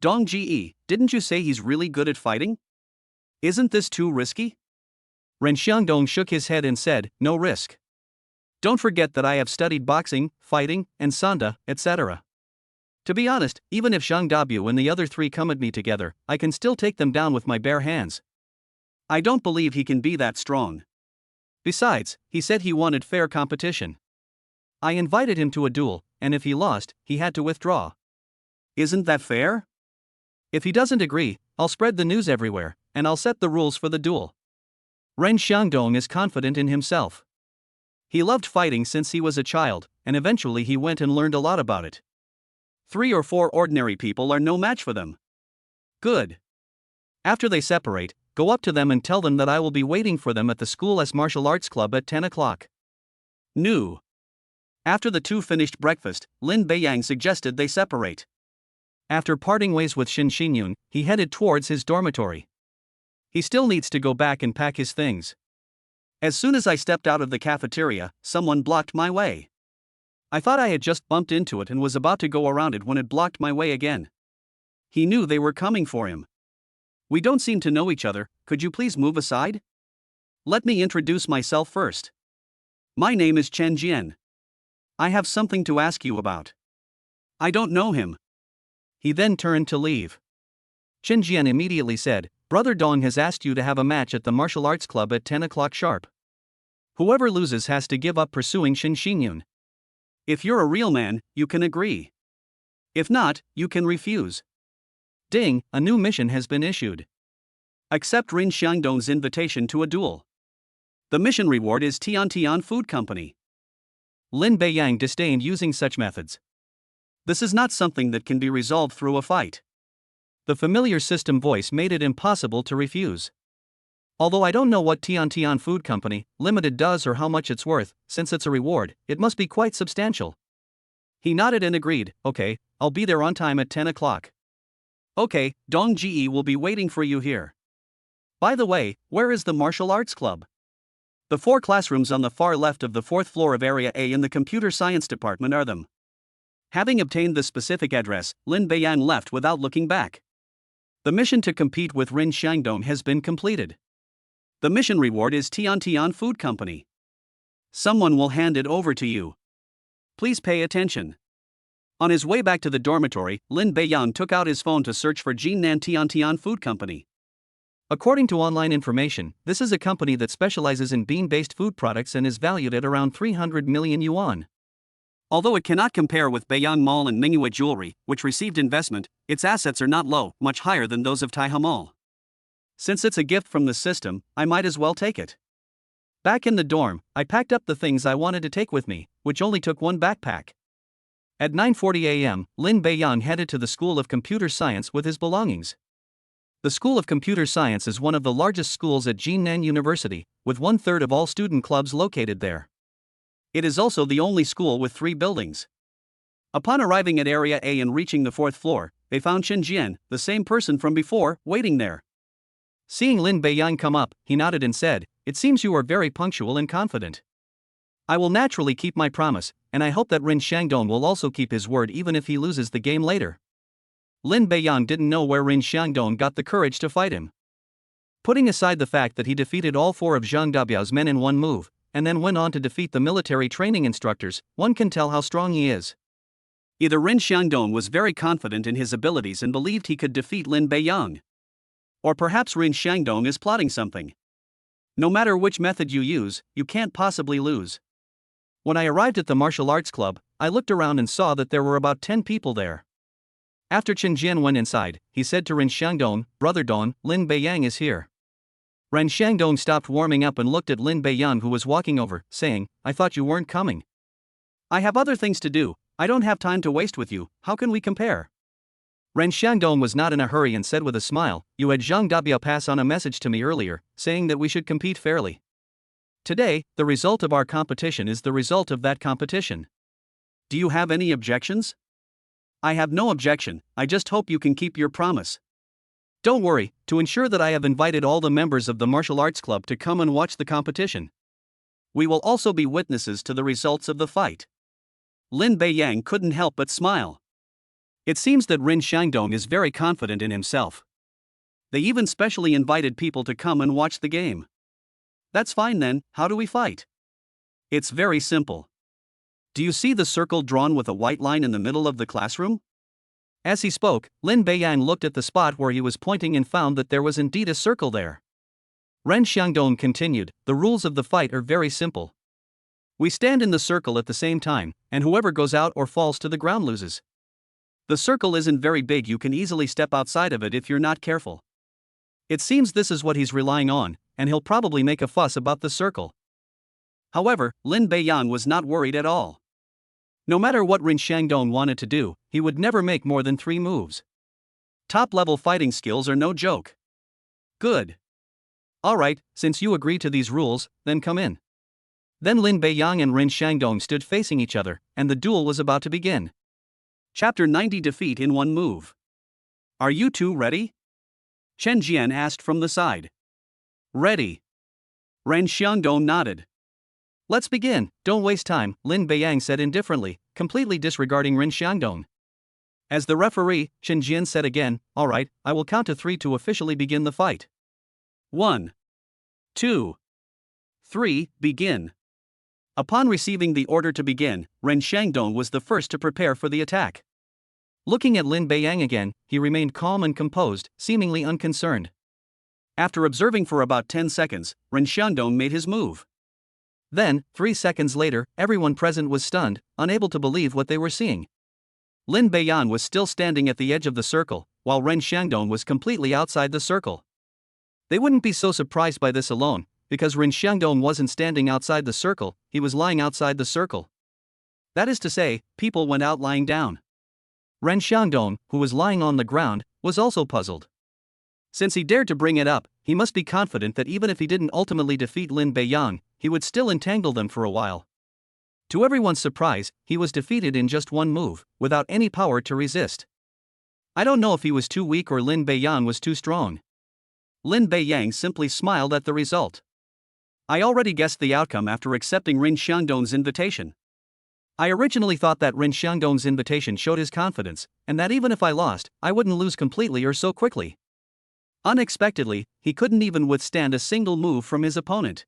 Dong Ji, didn't you say he's really good at fighting? Isn't this too risky? Ren Xiangdong shook his head and said, no risk. Don't forget that I have studied boxing, fighting, and sanda, etc. To be honest, even if Zhang Dabiao and the other 3 come at me together, I can still take them down with my bare hands. I don't believe he can be that strong. Besides, he said he wanted fair competition. I invited him to a duel, and if he lost, he had to withdraw. Isn't that fair? If he doesn't agree, I'll spread the news everywhere, and I'll set the rules for the duel. Ren Xiangdong is confident in himself. He loved fighting since he was a child, and eventually he went and learned a lot about it. 3 or 4 ordinary people are no match for them. Good. After they separate, go up to them and tell them that I will be waiting for them at the school's martial arts club at 10 o'clock. No. After the 2 finished breakfast, Lin Beiyang suggested they separate. After parting ways with Shen Xinyun, he headed towards his dormitory. He still needs to go back and pack his things. As soon as I stepped out of the cafeteria, someone blocked my way. I thought I had just bumped into it and was about to go around it when it blocked my way again. He knew they were coming for him. We don't seem to know each other, could you please move aside? Let me introduce myself first. My name is Chen Jian. I have something to ask you about. I don't know him. He then turned to leave. Chen Jian immediately said, Brother Dong has asked you to have a match at the martial arts club at 10 o'clock sharp. Whoever loses has to give up pursuing Shen Xinyun. If you're a real man, you can agree. If not, you can refuse. Ding, a new mission has been issued. Accept Ren Xiangdong's invitation to a duel. The mission reward is Tian Food Company. Lin Beiyang disdained using such methods. This is not something that can be resolved through a fight. The familiar system voice made it impossible to refuse. Although I don't know what Tian Food Company Limited does or how much it's worth, since it's a reward, it must be quite substantial. He nodded and agreed, okay, I'll be there on time at 10 o'clock. Okay, Dong Ji will be waiting for you here. By the way, where is the martial arts club? The 4 classrooms on the far left of the 4th floor of Area A in the computer science department are them. Having obtained the specific address, Lin Beiyang left without looking back. The mission to compete with Ren Xiangdong has been completed. The mission reward is Tian Food Company. Someone will hand it over to you. Please pay attention. On his way back to the dormitory, Lin Beiyang took out his phone to search for Jinnan Tian Food Company. According to online information, this is a company that specializes in bean-based food products and is valued at around 300 million yuan. Although it cannot compare with Beiyang Mall and Mingyue Jewelry, which received investment, its assets are not low, much higher than those of Taihe Mall. Since it's a gift from the system, I might as well take it. Back in the dorm, I packed up the things I wanted to take with me, which only took 1 backpack. At 9:40 a.m., Lin Beiyang headed to the School of Computer Science with his belongings. The School of Computer Science is one of the largest schools at Jinnan University, with 1/3 of all student clubs located there. It is also the only school with 3 buildings. Upon arriving at Area A and reaching the 4th floor, they found Chen Jian, the same person from before, waiting there. Seeing Lin Beiyang come up, he nodded and said, "It seems you are very punctual and confident. I will naturally keep my promise, and I hope that Ren Xiangdong will also keep his word even if he loses the game later." Lin Beiyang didn't know where Ren Xiangdong got the courage to fight him. Putting aside the fact that he defeated all 4 of Zhang Dabiao's men in one move, and then went on to defeat the military training instructors, one can tell how strong he is. Either Ren Xiangdong was very confident in his abilities and believed he could defeat Lin Beiyang. Or perhaps Ren Xiangdong is plotting something. No matter which method you use, you can't possibly lose. When I arrived at the martial arts club, I looked around and saw that there were about 10 people there. After Chen Jian went inside, he said to Ren Xiangdong, "Brother Dong, Lin Beiyang is here." Ren Xiangdong stopped warming up and looked at Lin Beiyang, who was walking over, saying, "I thought you weren't coming." "I have other things to do, I don't have time to waste with you, how can we compare?" Ren Xiangdong was not in a hurry and said with a smile, "You had Zhang Dabiao pass on a message to me earlier, saying that we should compete fairly. Today, the result of our competition is the result of that competition. Do you have any objections?" "I have no objection, I just hope you can keep your promise." "Don't worry, to ensure that I have invited all the members of the martial arts club to come and watch the competition. We will also be witnesses to the results of the fight." Lin Beiyang couldn't help but smile. It seems that Ren Xiangdong is very confident in himself. They even specially invited people to come and watch the game. "That's fine then, how do we fight?" "It's very simple. Do you see the circle drawn with a white line in the middle of the classroom?" As he spoke, Lin Beiyang looked at the spot where he was pointing and found that there was indeed a circle there. Ren Xiangdong continued, "The rules of the fight are very simple. We stand in the circle at the same time, and whoever goes out or falls to the ground loses. The circle isn't very big, you can easily step outside of it if you're not careful." It seems this is what he's relying on, and he'll probably make a fuss about the circle. However, Lin Beiyang was not worried at all. No matter what Ren Xiangdong wanted to do, he would never make more than 3 moves. Top-level fighting skills are no joke. "Good. Alright, since you agree to these rules, then come in." Then Lin Beiyang and Ren Xiangdong stood facing each other, and the duel was about to begin. Chapter 90: Defeat in One Move. "Are you two ready?" Chen Jian asked from the side. "Ready." Ren Xiangdong nodded. "Let's begin, don't waste time," Lin Beiyang said indifferently, completely disregarding Ren Xiangdong. As the referee, Chen Jian said again, "Alright, I will count to 3 to officially begin the fight. 1, 2, 3, begin." Upon receiving the order to begin, Ren Xiangdong was the first to prepare for the attack. Looking at Lin Beiyang again, he remained calm and composed, seemingly unconcerned. After observing for about 10 seconds, Ren Xiangdong made his move. Then, 3 seconds later, everyone present was stunned, unable to believe what they were seeing. Lin Beiyang was still standing at the edge of the circle, while Ren Xiangdong was completely outside the circle. They wouldn't be so surprised by this alone, because Ren Xiangdong wasn't standing outside the circle, he was lying outside the circle. That is to say, people went out lying down. Ren Xiangdong, who was lying on the ground, was also puzzled. Since he dared to bring it up, he must be confident that even if he didn't ultimately defeat Lin Beiyang, he would still entangle them for a while. To everyone's surprise, he was defeated in just 1 move, without any power to resist. I don't know if he was too weak or Lin Beiyang was too strong. Lin Beiyang simply smiled at the result. "I already guessed the outcome after accepting Ren Xiangdong's invitation. I originally thought that Ren Xiangdong's invitation showed his confidence, and that even if I lost, I wouldn't lose completely or so quickly." Unexpectedly, he couldn't even withstand a single move from his opponent.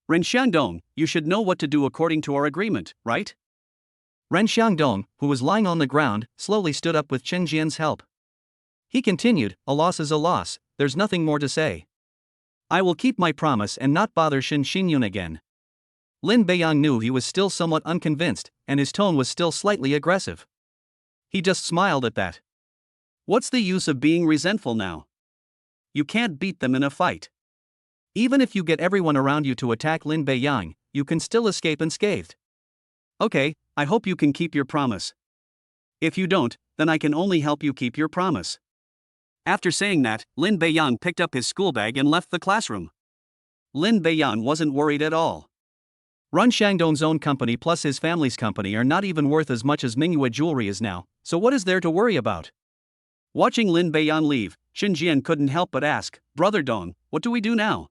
"Ren Xiangdong, you should know what to do according to our agreement, right?" Ren Xiangdong, who was lying on the ground, slowly stood up with Chen Jian's help. He continued, "A loss is a loss, there's nothing more to say. I will keep my promise and not bother Shen Xingyun again." Lin Beiyang knew he was still somewhat unconvinced, and his tone was still slightly aggressive. He just smiled at that. What's the use of being resentful now? You can't beat them in a fight. Even if you get everyone around you to attack Lin Beiyang, you can still escape unscathed. Okay, I hope you can keep your promise. If you don't, then I can only help you keep your promise. After saying that, Lin Beiyang picked up his school bag and left the classroom. Lin Beiyang wasn't worried at all. Ren Xiangdong's own company plus his family's company are not even worth as much as Mingyue Jewelry is now, so what is there to worry about? Watching Lin Beiyang leave, Chen Jian couldn't help but ask, "Brother Dong, what do we do now?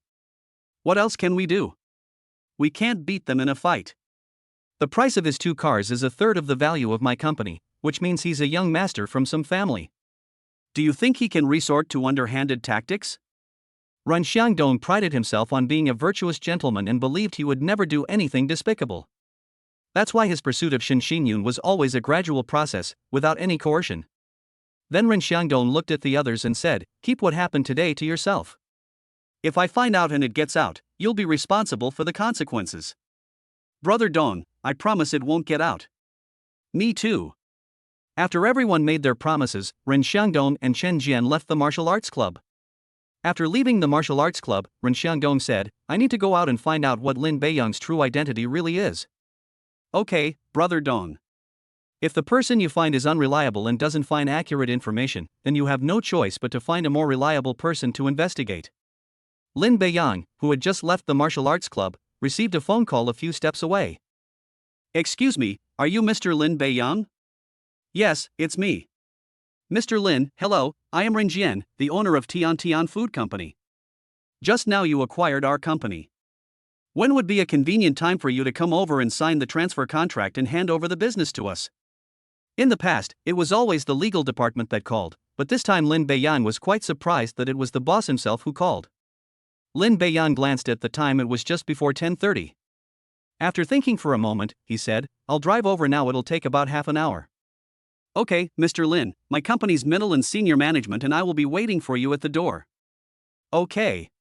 What else can we do? We can't beat them in a fight. The price of his 2 cars is 1/3 of the value of my company, which means he's a young master from some family. Do you think he can resort to underhanded tactics? Ren Xiangdong prided himself on being a virtuous gentleman and believed he would never do anything despicable. That's why his pursuit of Shen Xinyun was always a gradual process, without any coercion. Then Ren Xiangdong looked at the others and said, "Keep what happened today to yourself. If I find out and it gets out, you'll be responsible for the consequences." "Brother Dong, I promise it won't get out." "Me too." After everyone made their promises, Ren Xiangdong and Chen Jian left the martial arts club. After leaving the martial arts club, Ren Xiangdong said, "I need to go out and find out what Lin Beiyang's true identity really is." "Okay, Brother Dong. If the person you find is unreliable and doesn't find accurate information, then you have no choice but to find a more reliable person to investigate." Lin Beiyang, who had just left the martial arts club, received a phone call a few steps away. "Excuse me, are you Mr. Lin Beiyang?" "Yes, it's me." "Mr. Lin, hello, I am Ren Jian, the owner of Tian Tian Food Company. Just now you acquired our company. When would be a convenient time for you to come over and sign the transfer contract and hand over the business to us?" In the past, it was always the legal department that called, but this time Lin Beiyang was quite surprised that it was the boss himself who called. Lin Beiyang glanced at the time. It was just before 10:30. After thinking for a moment, he said, "I'll drive over now, it'll take about half an hour." "Okay, Mr. Lin, my company's middle and senior management and I will be waiting for you at the door." "Okay."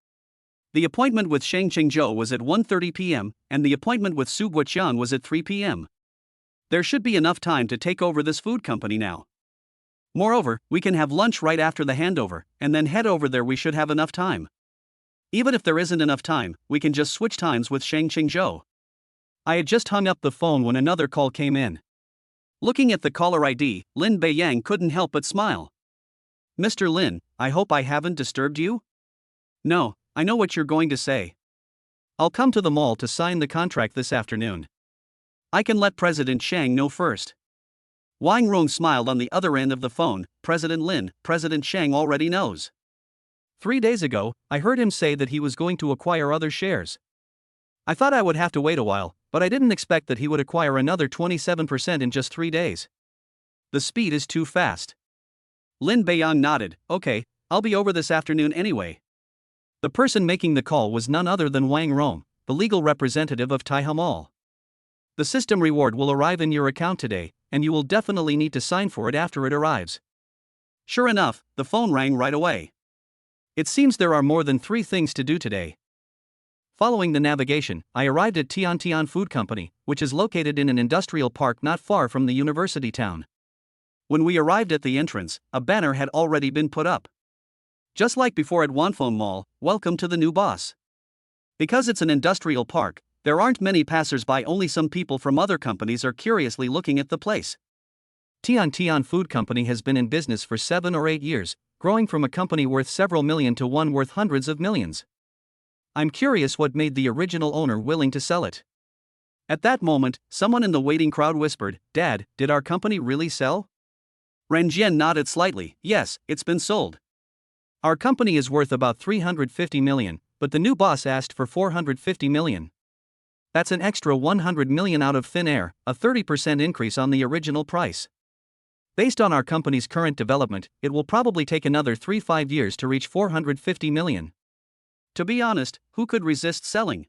The appointment with Sheng Qingzhou was at 1:30 p.m., and the appointment with Su Guoqian was at 3 p.m. There should be enough time to take over this food company now. Moreover, we can have lunch right after the handover, and then head over there. We should have enough time. Even if there isn't enough time, we can just switch times with Sheng Qingzhou. I had just hung up the phone when another call came in. Looking at the caller ID, Lin Beiyang couldn't help but smile. "Mr. Lin, I hope I haven't disturbed you?" "No, I know what you're going to say. I'll come to the mall to sign the contract this afternoon. I can let President Shang know first." Wang Rong smiled on the other end of the phone. "President Lin, President Shang already knows. 3 days ago, I heard him say that he was going to acquire other shares. I thought I would have to wait a while, but I didn't expect that he would acquire another 27% in just 3 days. The speed is too fast." Lin Beiyang nodded. "Okay, I'll be over this afternoon anyway." The person making the call was none other than Wang Rong, the legal representative of Taihe Mall. "The system reward will arrive in your account today, and you will definitely need to sign for it after it arrives." Sure enough, the phone rang right away. It seems there are more than 3 things to do today. Following the navigation, I arrived at Tian Tian Food Company, which is located in an industrial park not far from the university town. When we arrived at the entrance, a banner had already been put up. Just like before at Wanfeng Mall, "Welcome to the new boss." Because it's an industrial park, there aren't many passers-by. Only some people from other companies are curiously looking at the place. Tian Tian Food Company has been in business for 7 or 8 years, growing from a company worth several million to one worth hundreds of millions. I'm curious what made the original owner willing to sell it. At that moment, someone in the waiting crowd whispered, "Dad, did our company really sell?" Ren Jian nodded slightly. "Yes, it's been sold. Our company is worth about 350 million, but the new boss asked for 450 million. That's an extra 100 million out of thin air, a 30% increase on the original price. Based on our company's current development, it will probably take another 3-5 years to reach 450 million. To be honest, who could resist selling?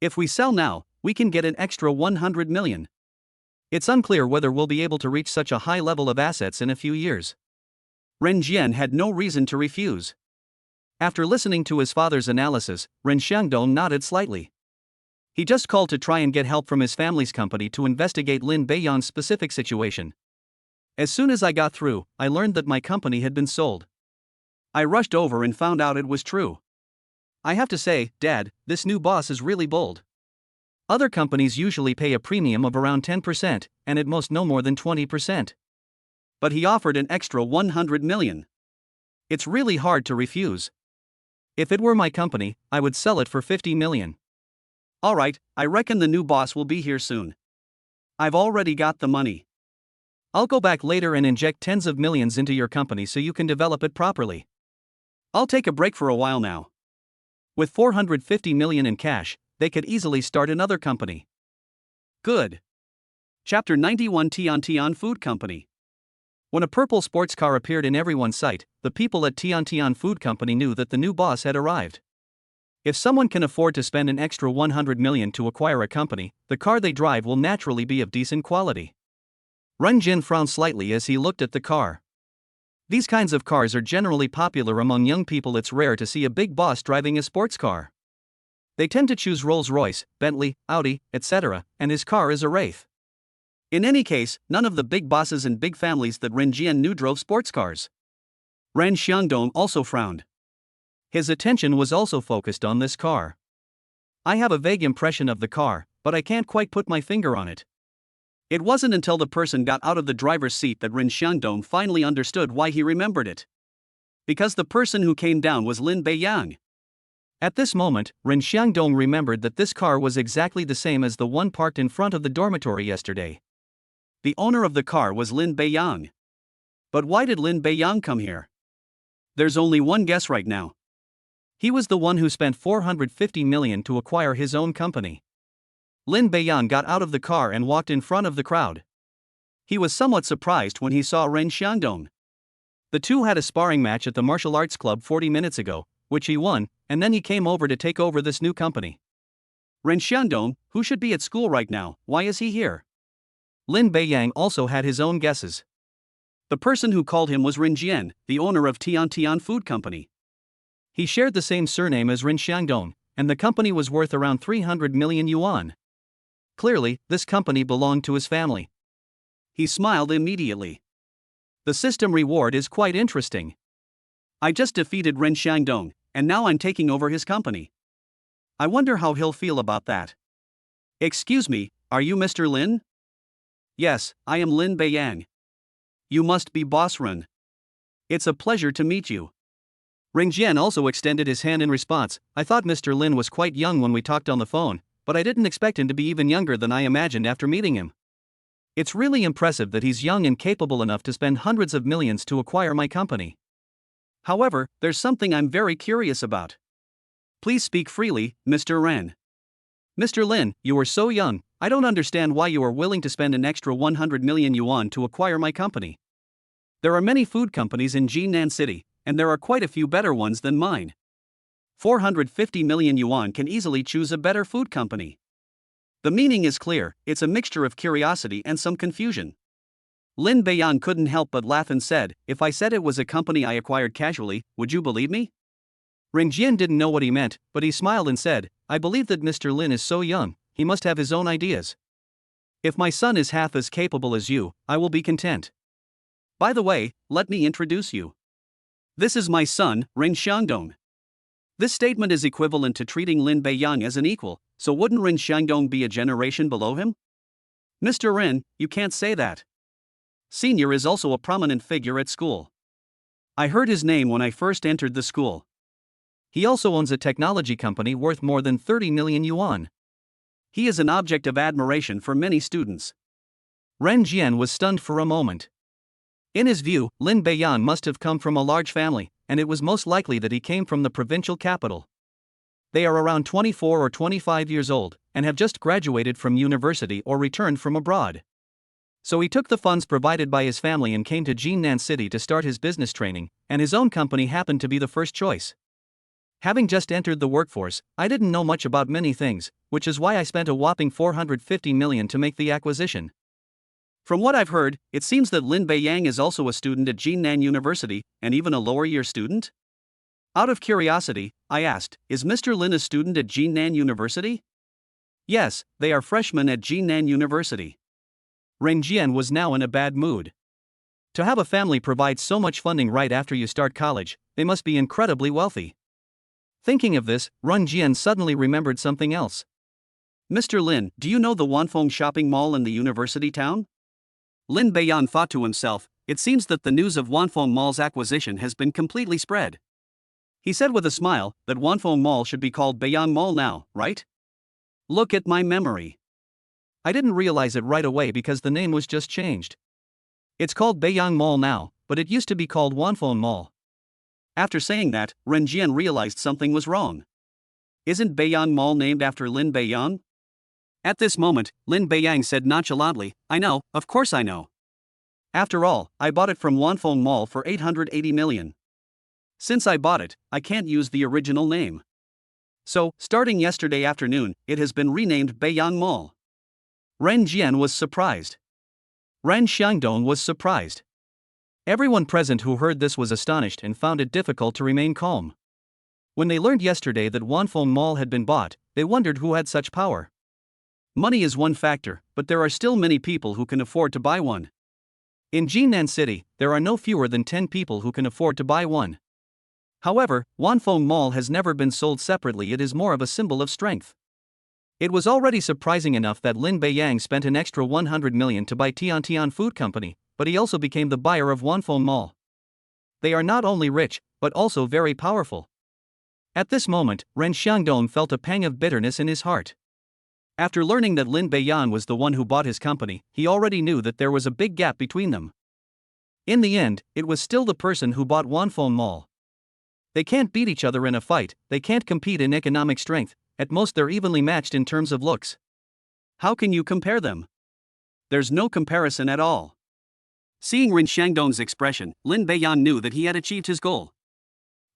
If we sell now, we can get an extra 100 million. It's unclear whether we'll be able to reach such a high level of assets in a few years." Ren Jian had no reason to refuse. After listening to his father's analysis, Ren Xiangdong nodded slightly. He just called to try and get help from his family's company to investigate Lin Beiyang's specific situation. As soon as I got through, I learned that my company had been sold. I rushed over and found out it was true. I have to say, Dad, this new boss is really bold. Other companies usually pay a premium of around 10%, and at most no more than 20%. But he offered an extra 100 million. It's really hard to refuse. If it were my company, I would sell it for 50 million. Alright, I reckon the new boss will be here soon. I've already got the money. I'll go back later and inject tens of millions into your company so you can develop it properly. I'll take a break for a while now. With 450 million in cash, they could easily start another company. Good. Chapter 91 Tian Tian Food Company. When a purple sports car appeared in everyone's sight, the people at Tian Food Company knew that the new boss had arrived. If someone can afford to spend an extra 100 million to acquire a company, the car they drive will naturally be of decent quality. Ren Jin frowned slightly as he looked at the car. These kinds of cars are generally popular among young people. It's rare to see a big boss driving a sports car. They tend to choose Rolls-Royce, Bentley, Audi, etc., and his car is a Wraith. In any case, none of the big bosses and big families that Ren Jian knew drove sports cars. Ren Xiangdong also frowned. His attention was also focused on this car. I have a vague impression of the car, but I can't quite put my finger on it. It wasn't until the person got out of the driver's seat that Ren Xiangdong finally understood why he remembered it. Because the person who came down was Lin Beiyang. At this moment, Ren Xiangdong remembered that this car was exactly the same as the one parked in front of the dormitory yesterday. The owner of the car was Lin Beiyang. But why did Lin Beiyang come here? There's only one guess right now. He was the one who spent 450 million to acquire his own company. Lin Beiyang got out of the car and walked in front of the crowd. He was somewhat surprised when he saw Ren Xiangdong. The two had a sparring match at the martial arts club 40 minutes ago, which he won, and then he came over to take over this new company. Ren Xiangdong, who should be at school right now, why is he here? Lin Beiyang also had his own guesses. The person who called him was Ren Jian, the owner of Tian Food Company. He shared the same surname as Ren Xiangdong, and the company was worth around 300 million yuan. Clearly, this company belonged to his family. He smiled immediately. The system reward is quite interesting. I just defeated Ren Xiangdong, and now I'm taking over his company. I wonder how he'll feel about that. Excuse me, are you Mr. Lin? Yes, I am Lin Beiyang. You must be Boss Ren. It's a pleasure to meet you. Ren Jian also extended his hand in response. I thought Mr. Lin was quite young when we talked on the phone, but I didn't expect him to be even younger than I imagined after meeting him. It's really impressive that he's young and capable enough to spend hundreds of millions to acquire my company. However, there's something I'm very curious about. Please speak freely, Mr. Ren. Mr. Lin, you are so young, I don't understand why you are willing to spend an extra 100 million yuan to acquire my company. There are many food companies in Jinan City, and there are quite a few better ones than mine. 450 million yuan can easily choose a better food company. The meaning is clear, it's a mixture of curiosity and some confusion. Lin Beiyang couldn't help but laugh and said, if I said it was a company I acquired casually, would you believe me? Ren Jian didn't know what he meant, but he smiled and said, I believe that Mr. Lin is so young, he must have his own ideas. If my son is half as capable as you, I will be content. By the way, let me introduce you. This is my son, Ren Xiangdong. This statement is equivalent to treating Lin Beiyang as an equal, so wouldn't Ren Xiangdong be a generation below him? Mr. Ren, you can't say that. Senior is also a prominent figure at school. I heard his name when I first entered the school. He also owns a technology company worth more than 30 million yuan. He is an object of admiration for many students. Ren Jian was stunned for a moment. In his view, Lin Beiyang must have come from a large family, and it was most likely that he came from the provincial capital. They are around 24 or 25 years old, and have just graduated from university or returned from abroad. So he took the funds provided by his family and came to Jinan City to start his business training, and his own company happened to be the first choice. Having just entered the workforce, I didn't know much about many things, which is why I spent a whopping 450 million to make the acquisition. From what I've heard, it seems that Lin Beiyang is also a student at Jinan University, and even a lower-year student? Out of curiosity, I asked, is Mr. Lin a student at Jinan University? Yes, they are freshmen at Jinan University. Ren Jian was now in a bad mood. To have a family provide so much funding right after you start college, they must be incredibly wealthy. Thinking of this, Ren Jian suddenly remembered something else. Mr. Lin, do you know the Wanfeng shopping mall in the university town? Lin Beiyang thought to himself, it seems that the news of Wanfeng Mall's acquisition has been completely spread. He said with a smile that Wanfeng Mall should be called Beiyang Mall now, right? Look at my memory. I didn't realize it right away because the name was just changed. It's called Beiyang Mall now, but it used to be called Wanfeng Mall. After saying that, Ren Jian realized something was wrong. Isn't Beiyang Mall named after Lin Beiyang? At this moment, Lin Beiyang said nonchalantly, I know, of course I know. After all, I bought it from Wanfeng Mall for 880 million. Since I bought it, I can't use the original name. So, starting yesterday afternoon, it has been renamed Beiyang Mall. Ren Jian was surprised. Ren Xiangdong was surprised. Everyone present who heard this was astonished and found it difficult to remain calm. When they learned yesterday that Wanfeng Mall had been bought, they wondered who had such power. Money is one factor, but there are still many people who can afford to buy one. In Jinan City, there are no fewer than 10 people who can afford to buy one. However, Wanfeng Mall has never been sold separately. It is more of a symbol of strength. It was already surprising enough that Lin Beiyang spent an extra 100 million to buy Tiantian Food Company, but he also became the buyer of Wanfeng Mall. They are not only rich, but also very powerful. At this moment, Ren Xiangdong felt a pang of bitterness in his heart. After learning that Lin Beiyang was the one who bought his company, he already knew that there was a big gap between them. In the end, it was still the person who bought Wanfeng Mall. They can't beat each other in a fight, they can't compete in economic strength, at most they're evenly matched in terms of looks. How can you compare them? There's no comparison at all. Seeing Ren Xiangdong's expression, Lin Beiyang knew that he had achieved his goal.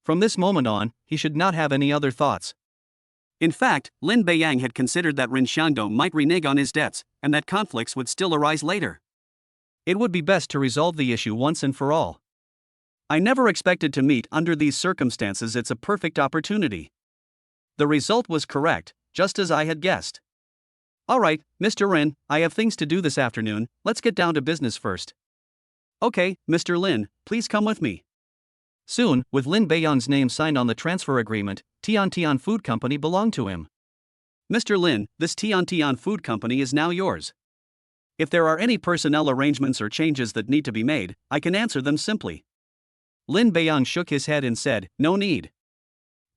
From this moment on, he should not have any other thoughts. In fact, Lin Beiyang had considered that Ren Xiangdong might renege on his debts, and that conflicts would still arise later. It would be best to resolve the issue once and for all. I never expected to meet under these circumstances. It's a perfect opportunity. The result was correct, just as I had guessed. Alright, Mr. Ren, I have things to do this afternoon, let's get down to business first. Okay, Mr. Lin, please come with me. Soon, with Lin Beiyang's name signed on the transfer agreement, Tiantian Food Company belonged to him. Mr. Lin, this Tiantian Food Company is now yours. If there are any personnel arrangements or changes that need to be made, I can answer them simply. Lin Beiyang shook his head and said, no need.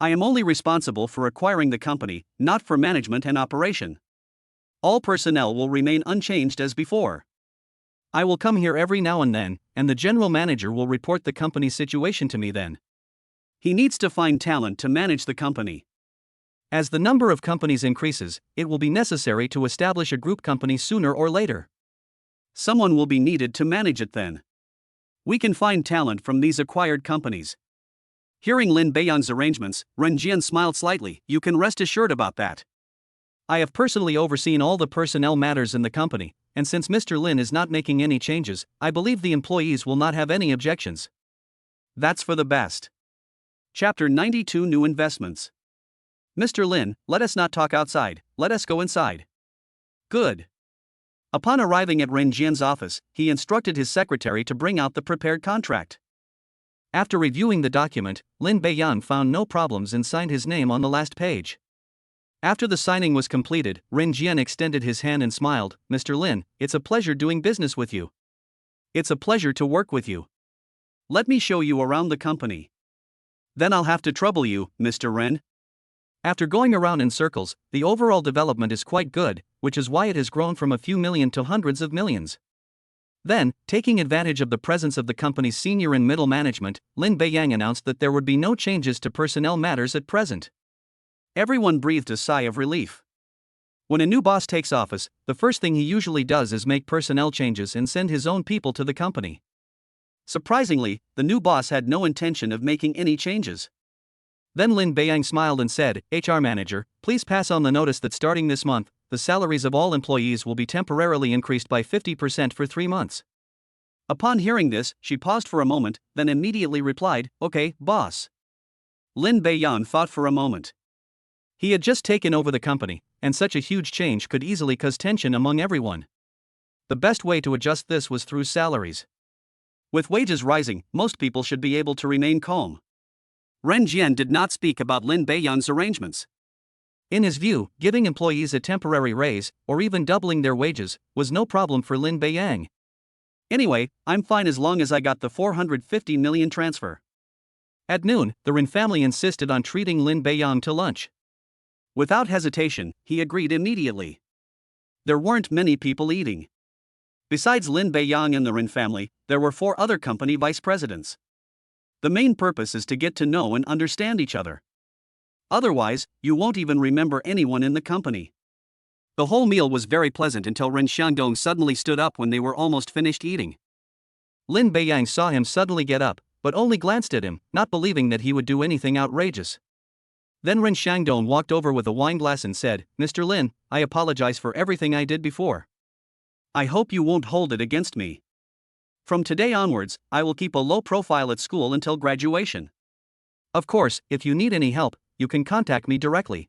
I am only responsible for acquiring the company, not for management and operation. All personnel will remain unchanged as before. I will come here every now and then, and the general manager will report the company's situation to me then. He needs to find talent to manage the company. As the number of companies increases, it will be necessary to establish a group company sooner or later. Someone will be needed to manage it then. We can find talent from these acquired companies. Hearing Lin Beiyang's arrangements, Ren Jian smiled slightly. You can rest assured about that. I have personally overseen all the personnel matters in the company, and since Mr. Lin is not making any changes, I believe the employees will not have any objections. That's for the best. Chapter 92 New Investments. Mr. Lin, let us not talk outside, let us go inside. Good. Upon arriving at Ren Jian's office, he instructed his secretary to bring out the prepared contract. After reviewing the document, Lin Beiyang found no problems and signed his name on the last page. After the signing was completed, Ren Jian extended his hand and smiled. Mr. Lin, it's a pleasure doing business with you. It's a pleasure to work with you. Let me show you around the company. Then I'll have to trouble you, Mr. Ren. After going around in circles, the overall development is quite good, which is why it has grown from a few million to hundreds of millions. Then, taking advantage of the presence of the company's senior and middle management, Lin Beiyang announced that there would be no changes to personnel matters at present. Everyone breathed a sigh of relief. When a new boss takes office, the first thing he usually does is make personnel changes and send his own people to the company. Surprisingly, the new boss had no intention of making any changes. Then Lin Beiyang smiled and said, HR manager, please pass on the notice that starting this month, the salaries of all employees will be temporarily increased by 50% for 3 months. Upon hearing this, she paused for a moment, then immediately replied, okay, boss. Lin Beiyang thought for a moment. He had just taken over the company, and such a huge change could easily cause tension among everyone. The best way to adjust this was through salaries. With wages rising, most people should be able to remain calm. Ren Jian did not speak about Lin Beiyang's arrangements. In his view, giving employees a temporary raise, or even doubling their wages, was no problem for Lin Beiyang. Anyway, I'm fine as long as I got the 450 million transfer. At noon, the Ren family insisted on treating Lin Beiyang to lunch. Without hesitation, he agreed immediately. There weren't many people eating. Besides Lin Beiyang and the Ren family, there were 4 other company vice presidents. The main purpose is to get to know and understand each other. Otherwise, you won't even remember anyone in the company. The whole meal was very pleasant until Ren Xiangdong suddenly stood up when they were almost finished eating. Lin Beiyang saw him suddenly get up, but only glanced at him, not believing that he would do anything outrageous. Then Ren Xiangdong walked over with a wineglass and said, "Mr. Lin, I apologize for everything I did before. I hope you won't hold it against me. From today onwards, I will keep a low profile at school until graduation. Of course, if you need any help, you can contact me directly.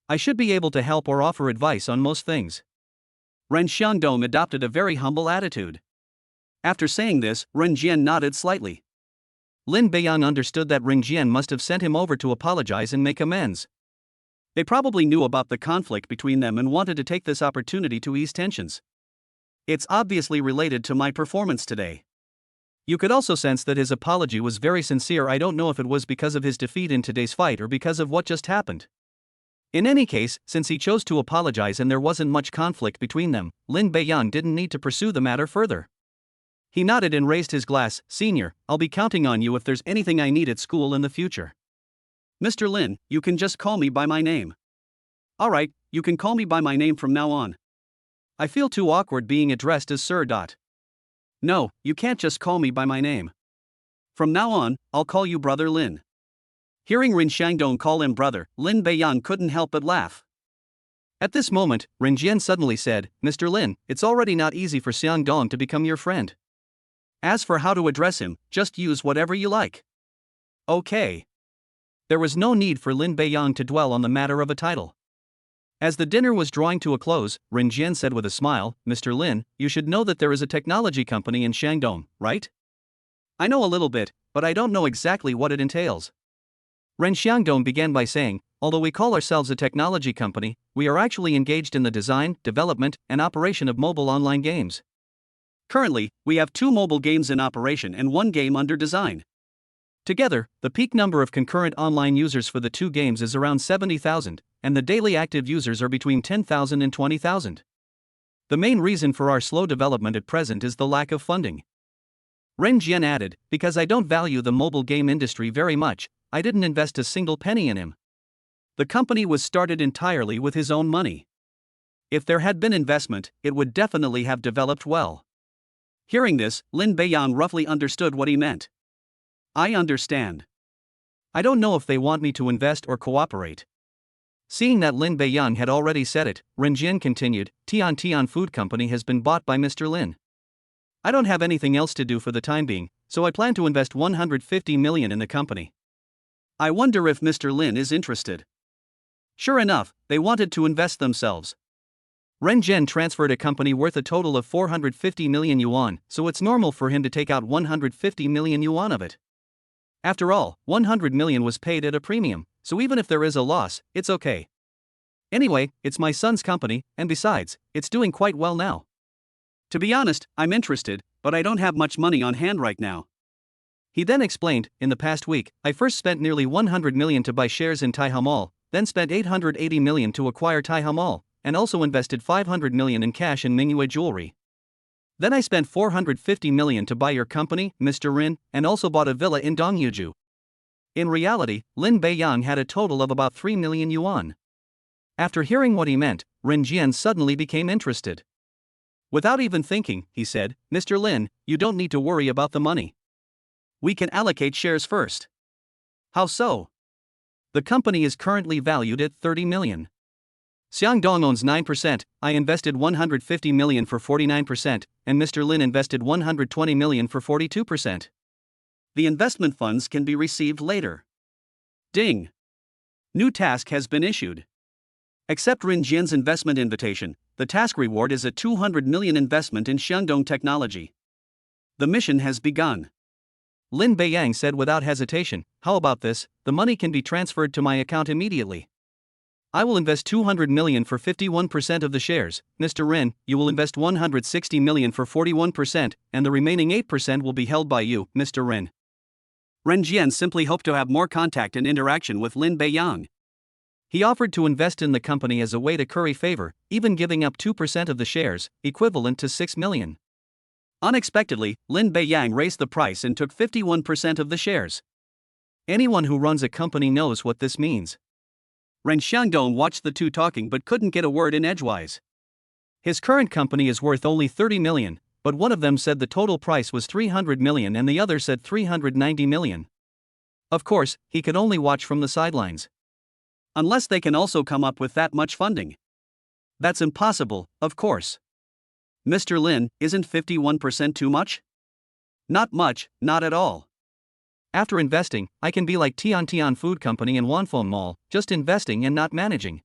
I should be able to help or offer advice on most things." Ren Xiangdong adopted a very humble attitude. After saying this, Ren Jian nodded slightly. Lin Beiyang understood that Ren Jian must have sent him over to apologize and make amends. They probably knew about the conflict between them and wanted to take this opportunity to ease tensions. It's obviously related to my performance today. You could also sense that his apology was very sincere. I don't know if it was because of his defeat in today's fight or because of what just happened. In any case, since he chose to apologize and there wasn't much conflict between them, Lin Beiyang didn't need to pursue the matter further. He nodded and raised his glass. "Senior, I'll be counting on you if there's anything I need at school in the future. Mr. Lin, you can just call me by my name." "Alright, you can call me by my name from now on. I feel too awkward being addressed as Sir. No, you can't just call me by my name. From now on, I'll call you Brother Lin." Hearing Ren Xiangdong call him brother, Lin Beiyang couldn't help but laugh. At this moment, Ren Jian suddenly said, "Mr. Lin, it's already not easy for Xiangdong to become your friend. As for how to address him, just use whatever you like." Okay. There was no need for Lin Beiyang to dwell on the matter of a title. As the dinner was drawing to a close, Ren Jian said with a smile, "Mr. Lin, you should know that there is a technology company in Shandong, right?" "I know a little bit, but I don't know exactly what it entails." Ren Xiangdong began by saying, "Although we call ourselves a technology company, we are actually engaged in the design, development, and operation of mobile online games. Currently, we have 2 mobile games in operation and 1 game under design. Together, the peak number of concurrent online users for the 2 games is around 70,000, and the daily active users are between 10,000 and 20,000. The main reason for our slow development at present is the lack of funding." Ren Jian added, "Because I don't value the mobile game industry very much, I didn't invest a single penny in him. The company was started entirely with his own money. If there had been investment, it would definitely have developed well." Hearing this, Lin Beiyang roughly understood what he meant. "I understand. I don't know if they want me to invest or cooperate." Seeing that Lin Beiyang had already said it, Ren Jian continued, "Tian Tian Food Company has been bought by Mr. Lin. I don't have anything else to do for the time being, so I plan to invest 150 million in the company. I wonder if Mr. Lin is interested." Sure enough, they wanted to invest themselves. Ren Jian transferred a company worth a total of 450 million yuan, so it's normal for him to take out 150 million yuan of it. After all, 100 million was paid at a premium, so even if there is a loss, it's okay. Anyway, it's my son's company, and besides, it's doing quite well now. To be honest, I'm interested, but I don't have much money on hand right now." He then explained, "In the past week, I first spent nearly 100 million to buy shares in Taihe Mall, then spent 880 million to acquire Taihe Mall, and also invested 500 million in cash in Mingyue Jewelry. Then I spent 450 million to buy your company, Mr. Rin, and also bought a villa in Dongyuju." In reality, Lin Beiyang had a total of about 3 million yuan. After hearing what he meant, Ren Jian suddenly became interested. Without even thinking, he said, "Mr. Lin, you don't need to worry about the money. We can allocate shares first." "How so?" "The company is currently valued at 30 million. Xiangdong owns 9%, I invested 150 million for 49%, and Mr. Lin invested 120 million for 42%. The investment funds can be received later." Ding! New task has been issued. Accept Rin Jian's investment invitation. The task reward is a 200 million investment in Shandong technology. The mission has begun. Lin Beiyang said without hesitation, "How about this? The money can be transferred to my account immediately. I will invest 200 million for 51% of the shares. Mr. Rin, you will invest 160 million for 41%, and the remaining 8% will be held by you, Mr. Rin." Ren Jian simply hoped to have more contact and interaction with Lin Beiyang. He offered to invest in the company as a way to curry favor, even giving up 2% of the shares, equivalent to 6 million. Unexpectedly, Lin Beiyang raised the price and took 51% of the shares. Anyone who runs a company knows what this means. Ren Xiangdong watched the two talking but couldn't get a word in edgewise. His current company is worth only 30 million, but one of them said the total price was 300 million and the other said 390 million. Of course, he could only watch from the sidelines. Unless they can also come up with that much funding. That's impossible, of course. Mr. Lin, isn't 51% too much? Not much, not at all. After investing, I can be like Tian Tian Food Company and Wanfeng Mall, just investing and not managing.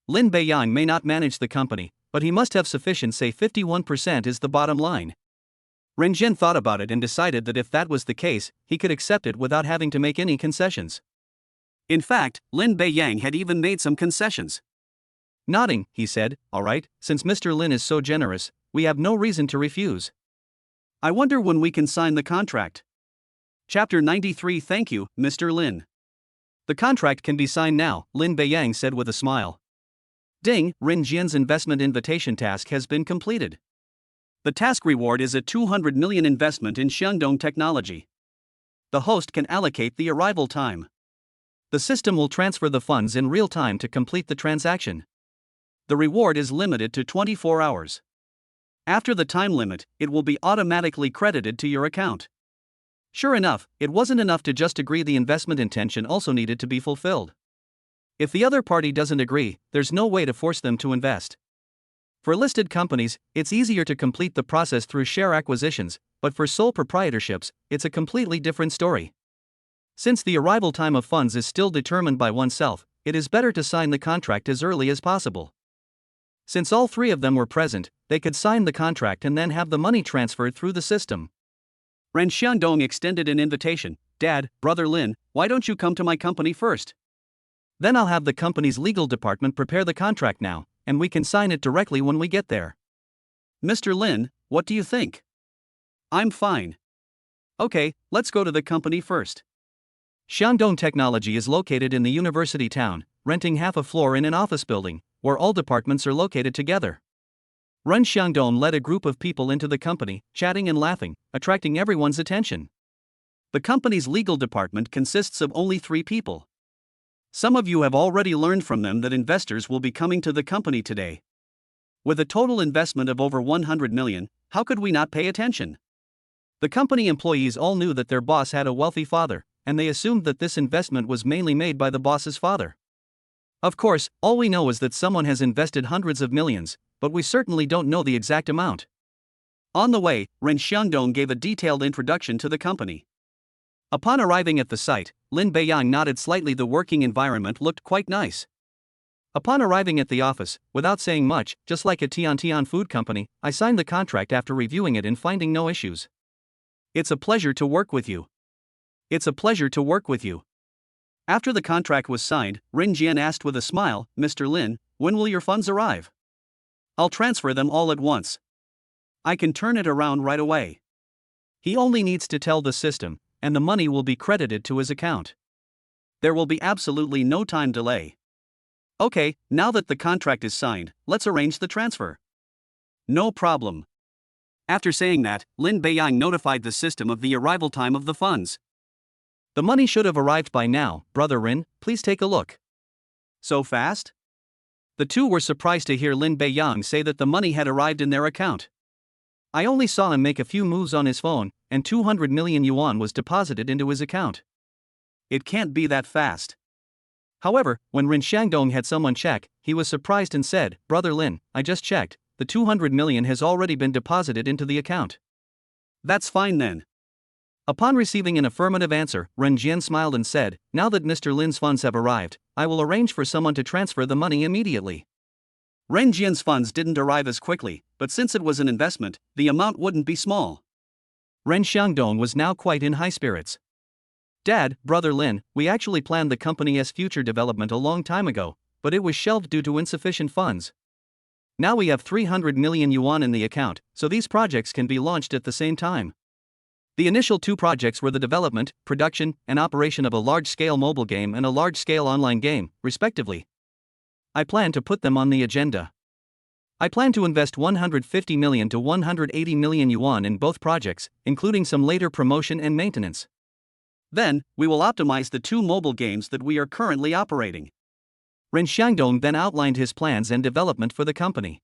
Lin Beiyang may not manage the company, but he must have sufficient, say 51% is the bottom line. Ren Jian thought about it and decided that if that was the case, he could accept it without having to make any concessions. In fact, Lin Beiyang had even made some concessions. Nodding, he said, "All right, since Mr. Lin is so generous, we have no reason to refuse. I wonder when we can sign the contract." Chapter 93. Thank you, Mr. Lin. The contract can be signed now, Lin Beiyang said with a smile. Ding, Ren Jian's investment invitation task has been completed. The task reward is a 200 million investment in Shandong technology. The host can allocate the arrival time. The system will transfer the funds in real time to complete the transaction. The reward is limited to 24 hours. After the time limit, it will be automatically credited to your account. Sure enough, it wasn't enough to just agree, the investment intention also needed to be fulfilled. If the other party doesn't agree, there's no way to force them to invest. For listed companies, it's easier to complete the process through share acquisitions, but for sole proprietorships, it's a completely different story. Since the arrival time of funds is still determined by oneself, it is better to sign the contract as early as possible. Since all three of them were present, they could sign the contract and then have the money transferred through the system. Ren Xiangdong extended an invitation. "Dad, Brother Lin, why don't you come to my company first? Then I'll have the company's legal department prepare the contract now, and we can sign it directly when we get there." "Mr. Lin, what do you think?" "I'm fine." "Okay, let's go to the company first." Shandong Technology is located in the university town, renting half a floor in an office building, where all departments are located together. Ren Xiangdong led a group of people into the company, chatting and laughing, attracting everyone's attention. The company's legal department consists of only 3 people. Some of you have already learned from them that investors will be coming to the company today. With a total investment of over 100 million, how could we not pay attention? The company employees all knew that their boss had a wealthy father, and they assumed that this investment was mainly made by the boss's father. Of course, all we know is that someone has invested hundreds of millions, but we certainly don't know the exact amount. On the way, Ren Xiangdong gave a detailed introduction to the company. Upon arriving at the site, Lin Beiyang nodded slightly. The working environment looked quite nice. Upon arriving at the office, without saying much, just like a Tian Tian Food Company, I signed the contract after reviewing it and finding no issues. "It's a pleasure to work with you." "It's a pleasure to work with you." After the contract was signed, Ren Jian asked with a smile, "Mr. Lin, when will your funds arrive?" "I'll transfer them all at once. I can turn it around right away." He only needs to tell the system, and the money will be credited to his account. There will be absolutely no time delay. "Okay, now that the contract is signed, let's arrange the transfer." "No problem." After saying that, Lin Beiyang notified the system of the arrival time of the funds. "The money should have arrived by now, Brother Rin, please take a look." "So fast?" The two were surprised to hear Lin Beiyang say that the money had arrived in their account. "I only saw him make a few moves on his phone, and 200 million yuan was deposited into his account." "It can't be that fast." However, when Ren Xiangdong had someone check, he was surprised and said, "Brother Lin, I just checked, the 200 million has already been deposited into the account." "That's fine then." Upon receiving an affirmative answer, Ren Jian smiled and said, "Now that Mr. Lin's funds have arrived, I will arrange for someone to transfer the money immediately." Ren Jian's funds didn't arrive as quickly, but since it was an investment, the amount wouldn't be small. Ren Xiangdong was now quite in high spirits. "Dad, Brother Lin, we actually planned the company's future development a long time ago, but it was shelved due to insufficient funds. Now we have 300 million yuan in the account, so these projects can be launched at the same time. The initial 2 projects were the development, production, and operation of a large-scale mobile game and a large-scale online game, respectively. I plan to put them on the agenda. I plan to invest 150 million to 180 million yuan in both projects, including some later promotion and maintenance. Then, we will optimize the 2 mobile games that we are currently operating." Ren Xiangdong then outlined his plans and development for the company.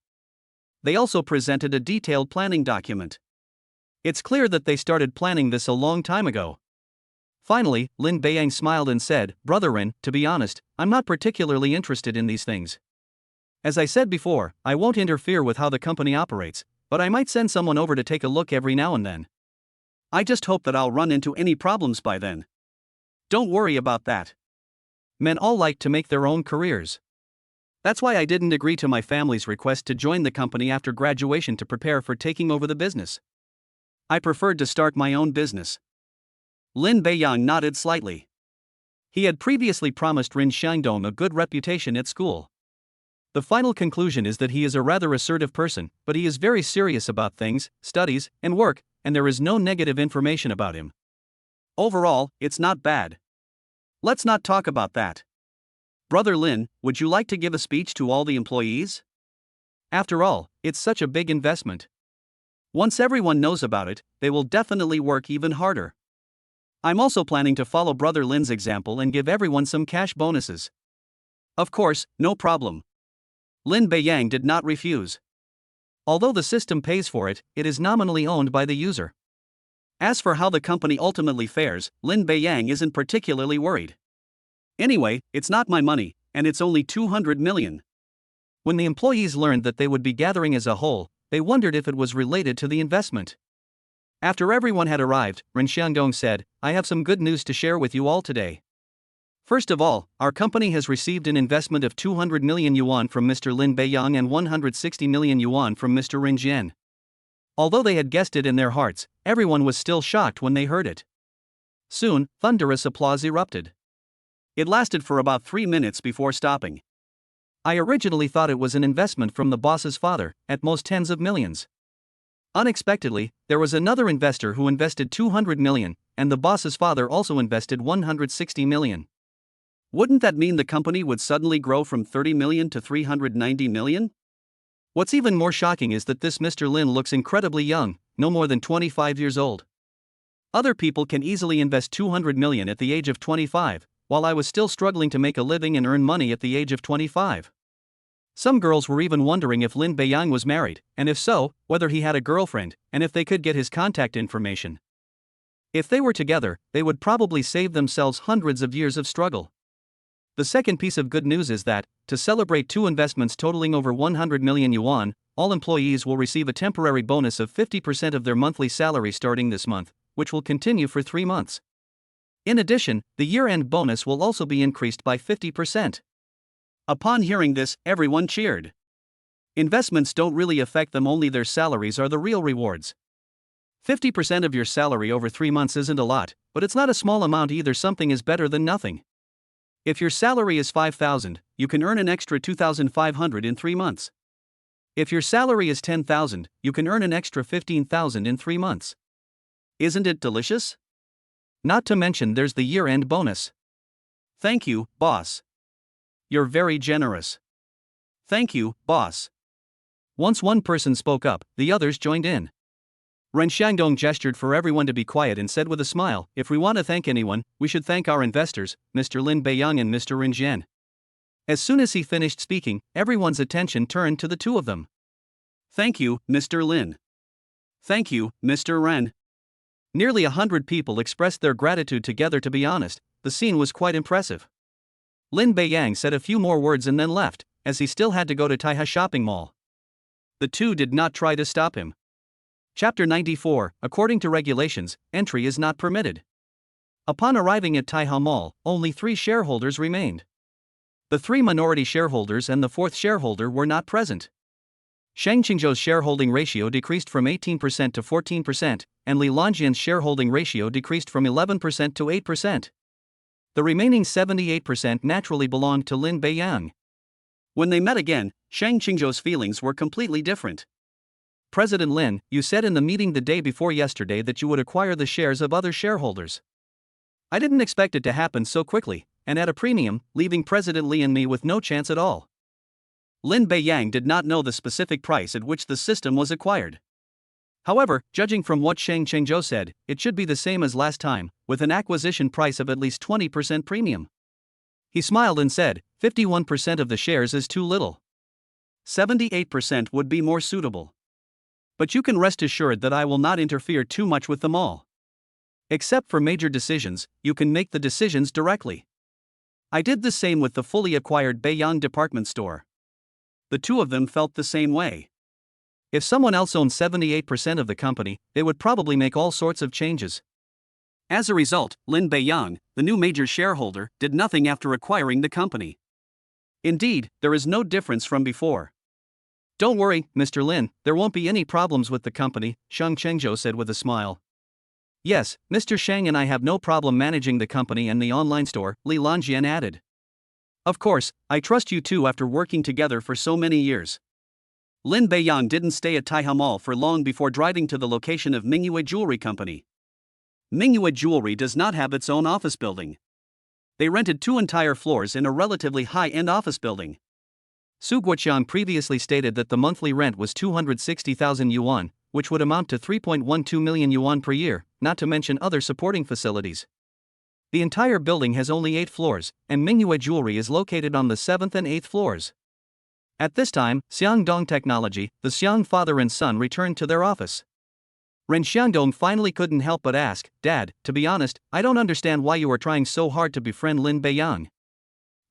They also presented a detailed planning document. It's clear that they started planning this a long time ago. Finally, Lin Beiyang smiled and said, "Brother Ren, to be honest, I'm not particularly interested in these things. As I said before, I won't interfere with how the company operates, but I might send someone over to take a look every now and then. I just hope that I'll run into any problems by then. Don't worry about that. Men all like to make their own careers. That's why I didn't agree to my family's request to join the company after graduation to prepare for taking over the business. I preferred to start my own business." Lin Beiyang nodded slightly. He had previously promised Ren Xiangdong a good reputation at school. The final conclusion is that he is a rather assertive person, but he is very serious about things, studies, and work, and there is no negative information about him. Overall, it's not bad. Let's not talk about that. Brother Lin, would you like to give a speech to all the employees? After all, it's such a big investment. Once everyone knows about it, they will definitely work even harder. I'm also planning to follow Brother Lin's example and give everyone some cash bonuses. Of course, no problem. Lin Beiyang did not refuse. Although the system pays for it, it is nominally owned by the user. As for how the company ultimately fares, Lin Beiyang isn't particularly worried. Anyway, it's not my money, and it's only 200 million. When the employees learned that they would be gathering as a whole, they wondered if it was related to the investment. After everyone had arrived, Ren Xiangdong said, "I have some good news to share with you all today. First of all, our company has received an investment of 200 million yuan from Mr. Lin Beiyang and 160 million yuan from Mr. Ren Jian." Although they had guessed it in their hearts, everyone was still shocked when they heard it. Soon, thunderous applause erupted. It lasted for about 3 minutes before stopping. I originally thought it was an investment from the boss's father, at most tens of millions. Unexpectedly, there was another investor who invested 200 million, and the boss's father also invested 160 million. Wouldn't that mean the company would suddenly grow from 30 million to 390 million? What's even more shocking is that this Mr. Lin looks incredibly young, no more than 25 years old. Other people can easily invest 200 million at the age of 25, while I was still struggling to make a living and earn money at the age of 25. Some girls were even wondering if Lin Beiyang was married, and if so, whether he had a girlfriend, and if they could get his contact information. If they were together, they would probably save themselves hundreds of years of struggle. The second piece of good news is that, to celebrate 2 investments totaling over 100 million yuan, all employees will receive a temporary bonus of 50% of their monthly salary starting this month, which will continue for 3 months. In addition, the year-end bonus will also be increased by 50%. Upon hearing this, everyone cheered. Investments don't really affect them, only their salaries are the real rewards. 50% of your salary over 3 months isn't a lot, but it's not a small amount either. Something is better than nothing. If your salary is 5,000, you can earn an extra 2,500 in 3 months. If your salary is 10,000, you can earn an extra 15,000 in 3 months. Isn't it delicious? Not to mention there's the year-end bonus. Thank you, boss. You're very generous. Thank you, boss. Once one person spoke up, the others joined in. Ren Xiangdong gestured for everyone to be quiet and said with a smile, "If we want to thank anyone, we should thank our investors, Mr. Lin Beiyang and Mr. Ren Jian." As soon as he finished speaking, everyone's attention turned to the two of them. "Thank you, Mr. Lin. Thank you, Mr. Ren." Nearly 100 people expressed their gratitude together. To be honest, the scene was quite impressive. Lin Beiyang said a few more words and then left, as he still had to go to Taiha Shopping Mall. The two did not try to stop him. Chapter 94, according to regulations, entry is not permitted. Upon arriving at Taiha Mall, only 3 shareholders remained. The 3 minority shareholders and the 4th shareholder were not present. Shang Qingzhou's shareholding ratio decreased from 18% to 14%, and Li Longjian's shareholding ratio decreased from 11% to 8%. The remaining 78% naturally belonged to Lin Beiyang. When they met again, Shang Qingzhou's feelings were completely different. "President Lin, you said in the meeting the day before yesterday that you would acquire the shares of other shareholders. I didn't expect it to happen so quickly, and at a premium, leaving President Li and me with no chance at all." Lin Beiyang did not know the specific price at which the system was acquired. However, judging from what Shang Qingzhou said, it should be the same as last time, with an acquisition price of at least 20% premium. He smiled and said, 51% of the shares is too little. 78% would be more suitable. But you can rest assured that I will not interfere too much with them all. Except for major decisions, you can make the decisions directly. I did the same with the fully acquired Beiyang department store. The two of them felt the same way. If someone else owned 78% of the company, they would probably make all sorts of changes. As a result, Lin Beiyang, the new major shareholder, did nothing after acquiring the company. Indeed, there is no difference from before. Don't worry, Mr. Lin, there won't be any problems with the company, Shang Chengzhou said with a smile. Yes, Mr. Shang and I have no problem managing the company and the online store, Li Lanjian added. Of course, I trust you too after working together for so many years. Lin Beiyang didn't stay at Taihe Mall for long before driving to the location of Mingyue Jewelry Company. Mingyue Jewelry does not have its own office building. They rented 2 entire floors in a relatively high-end office building. Su Guoqian previously stated that the monthly rent was 260,000 yuan, which would amount to 3.12 million yuan per year, not to mention other supporting facilities. The entire building has only 8 floors, and Mingyue Jewelry is located on the 7th and 8th floors. At this time, Xiangdong Technology, the Xiang father and son returned to their office. Ren Xiangdong finally couldn't help but ask, Dad, to be honest, I don't understand why you are trying so hard to befriend Lin Beiyang.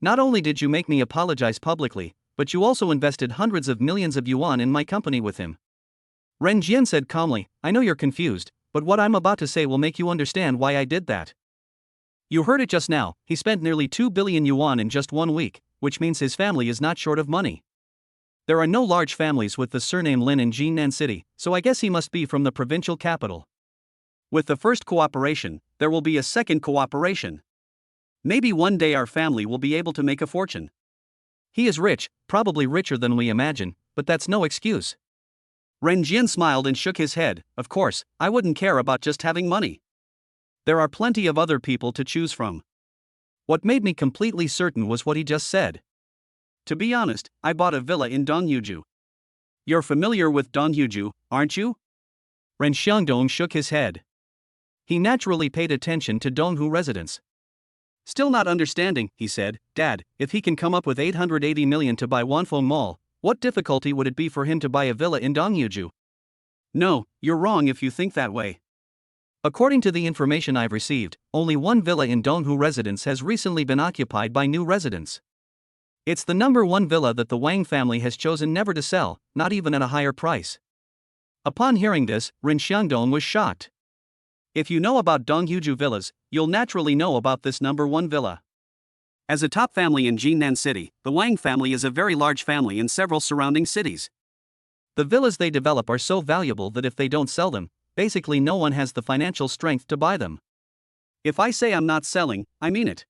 Not only did you make me apologize publicly, but you also invested hundreds of millions of yuan in my company with him. Ren Jian said calmly, I know you're confused, but what I'm about to say will make you understand why I did that. You heard it just now, he spent nearly 2 billion yuan in just 1 week, which means his family is not short of money. There are no large families with the surname Lin in Jinan City, so I guess he must be from the provincial capital. With the first cooperation, there will be a second cooperation. Maybe one day our family will be able to make a fortune. He is rich, probably richer than we imagine, but that's no excuse. Ren Jian smiled and shook his head. Of course, I wouldn't care about just having money. There are plenty of other people to choose from. What made me completely certain was what he just said. To be honest, I bought a villa in Dongyuju. You're familiar with Dongyuju, aren't you? Ren Xiangdong shook his head. He naturally paid attention to Donghu residents. Still not understanding, he said, Dad, if he can come up with 880 million to buy Wanfeng Mall, what difficulty would it be for him to buy a villa in Dongyuju? No, you're wrong if you think that way. According to the information I've received, only one villa in Donghu residence has recently been occupied by new residents. It's the number 1 villa that the Wang family has chosen never to sell, not even at a higher price. Upon hearing this, Ren Xiangdong was shocked. If you know about Dongyuju villas, you'll naturally know about this number 1 villa. As a top family in Jinan City, the Wang family is a very large family in several surrounding cities. The villas they develop are so valuable that if they don't sell them, basically no one has the financial strength to buy them. If I say I'm not selling, I mean it.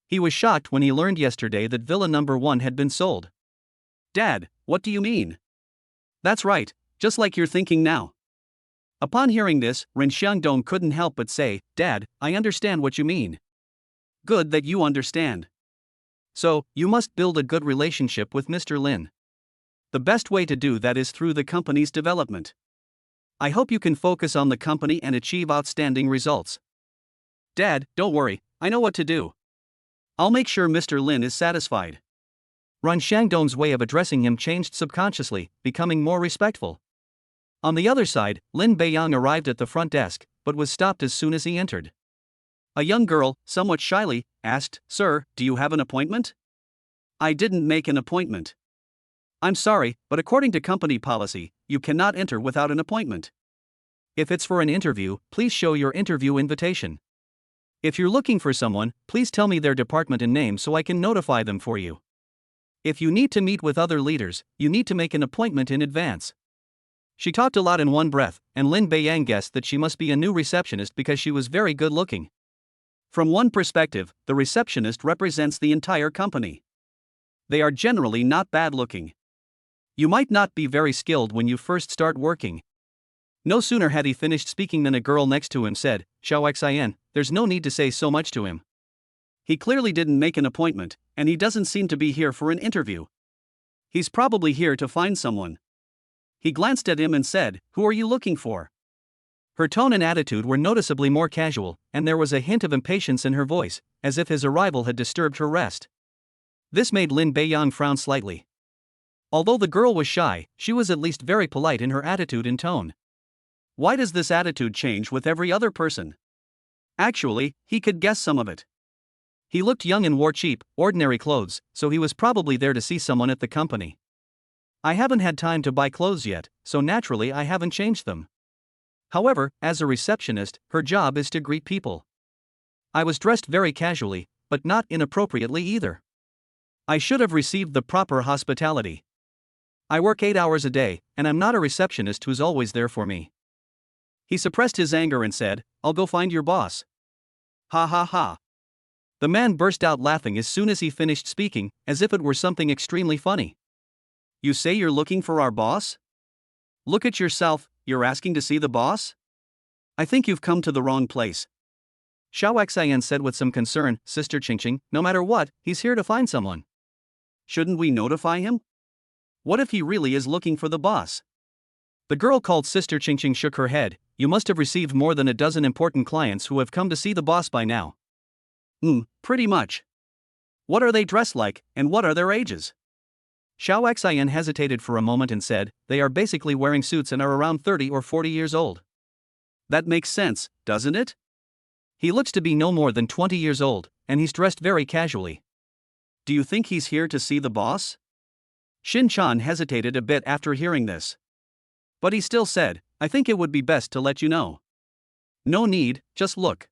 He was shocked when he learned yesterday that villa number 1 had been sold. Dad, what do you mean? That's right, just like you're thinking now. Upon hearing this, Ren Xiangdong couldn't help but say, Dad, I understand what you mean. Good that you understand. So, you must build a good relationship with Mr. Lin. The best way to do that is through the company's development. I hope you can focus on the company and achieve outstanding results. Dad, don't worry, I know what to do. I'll make sure Mr. Lin is satisfied. Ren Xiangdong's way of addressing him changed subconsciously, becoming more respectful. On the other side, Lin Beiyang arrived at the front desk, but was stopped as soon as he entered. A young girl, somewhat shyly, asked, Sir, do you have an appointment? I didn't make an appointment. I'm sorry, but according to company policy, you cannot enter without an appointment. If it's for an interview, please show your interview invitation. If you're looking for someone, please tell me their department and name so I can notify them for you. If you need to meet with other leaders, you need to make an appointment in advance. She talked a lot in one breath, and Lin Beiyang guessed that she must be a new receptionist because she was very good looking. From one perspective, the receptionist represents the entire company. They are generally not bad looking. You might not be very skilled when you first start working. No sooner had he finished speaking than a girl next to him said, Xiao Xian, there's no need to say so much to him. He clearly didn't make an appointment, and he doesn't seem to be here for an interview. He's probably here to find someone. He glanced at him and said, Who are you looking for? Her tone and attitude were noticeably more casual, and there was a hint of impatience in her voice, as if his arrival had disturbed her rest. This made Lin Beiyang frown slightly. Although the girl was shy, she was at least very polite in her attitude and tone. Why does this attitude change with every other person? Actually, he could guess some of it. He looked young and wore cheap, ordinary clothes, so he was probably there to see someone at the company. I haven't had time to buy clothes yet, so naturally I haven't changed them. However, as a receptionist, her job is to greet people. I was dressed very casually, but not inappropriately either. I should have received the proper hospitality. I work 8 hours a day, and I'm not a receptionist who's always there for me. He suppressed his anger and said, "I'll go find your boss." Ha ha ha. The man burst out laughing as soon as he finished speaking, as if it were something extremely funny. You say you're looking for our boss? Look at yourself, you're asking to see the boss? I think you've come to the wrong place. Xiao Xian said with some concern, Sister Qingqing, no matter what, he's here to find someone. Shouldn't we notify him? What if he really is looking for the boss? The girl called Sister Qingqing shook her head. You must have received more than a dozen important clients who have come to see the boss by now. Pretty much. What are they dressed like, and what are their ages? Xiao Xian hesitated for a moment and said, they are basically wearing suits and are around 30 or 40 years old. That makes sense, doesn't it? He looks to be no more than 20 years old, and he's dressed very casually. Do you think he's here to see the boss? Shin Chan hesitated a bit after hearing this. But he still said, I think it would be best to let you know. No need, just look.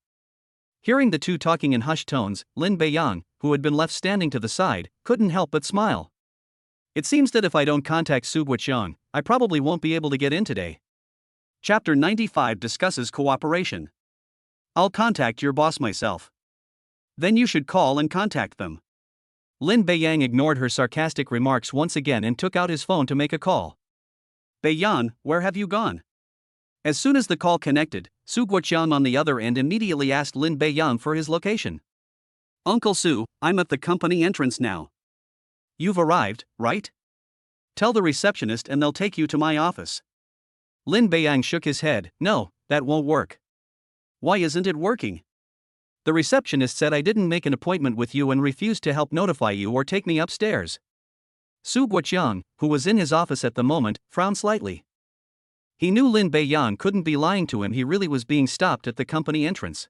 Hearing the two talking in hushed tones, Lin Beiyang, who had been left standing to the side, couldn't help but smile. It seems that if I don't contact Su Guoqiang, I probably won't be able to get in today. Chapter 95 discusses cooperation. I'll contact your boss myself. Then you should call and contact them. Lin Beiyang ignored her sarcastic remarks once again and took out his phone to make a call. Beiyang, where have you gone? As soon as the call connected, Su Guoqiang on the other end immediately asked Lin Beiyang for his location. Uncle Su, I'm at the company entrance now. You've arrived, right? Tell the receptionist and they'll take you to my office. Lin Beiyang shook his head. No, that won't work. Why isn't it working? The receptionist said I didn't make an appointment with you and refused to help notify you or take me upstairs. Su Guoqiang, who was in his office at the moment, frowned slightly. He knew Lin Beiyang couldn't be lying to him, he really was being stopped at the company entrance.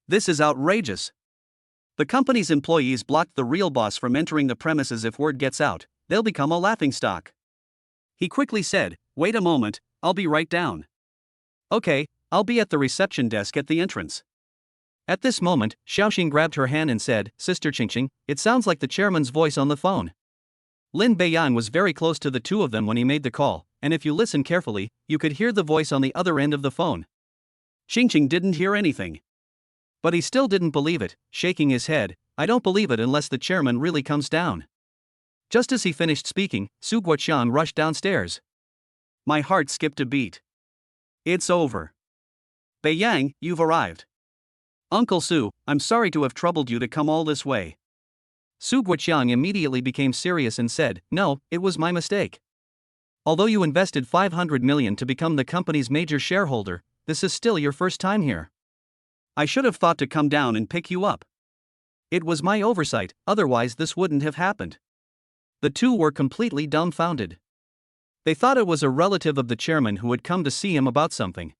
This is outrageous. The company's employees blocked the real boss from entering the premises. If word gets out, they'll become a laughingstock. He quickly said, wait a moment, I'll be right down. Okay, I'll be at the reception desk at the entrance. At this moment, Xiaoxing grabbed her hand and said, Sister Qingqing, it sounds like the chairman's voice on the phone. Lin Beiyang was very close to the two of them when he made the call, and if you listen carefully, you could hear the voice on the other end of the phone. Qingqing didn't hear anything. But he still didn't believe it, shaking his head, I don't believe it unless the chairman really comes down. Just as he finished speaking, Su Guoqiang rushed downstairs. My heart skipped a beat. It's over. Beiyang, you've arrived. Uncle Su, I'm sorry to have troubled you to come all this way. Su Guoqiang immediately became serious and said, no, it was my mistake. Although you invested 500 million to become the company's major shareholder, this is still your first time here. I should have thought to come down and pick you up. It was my oversight, otherwise this wouldn't have happened. The two were completely dumbfounded. They thought it was a relative of the chairman who had come to see him about something.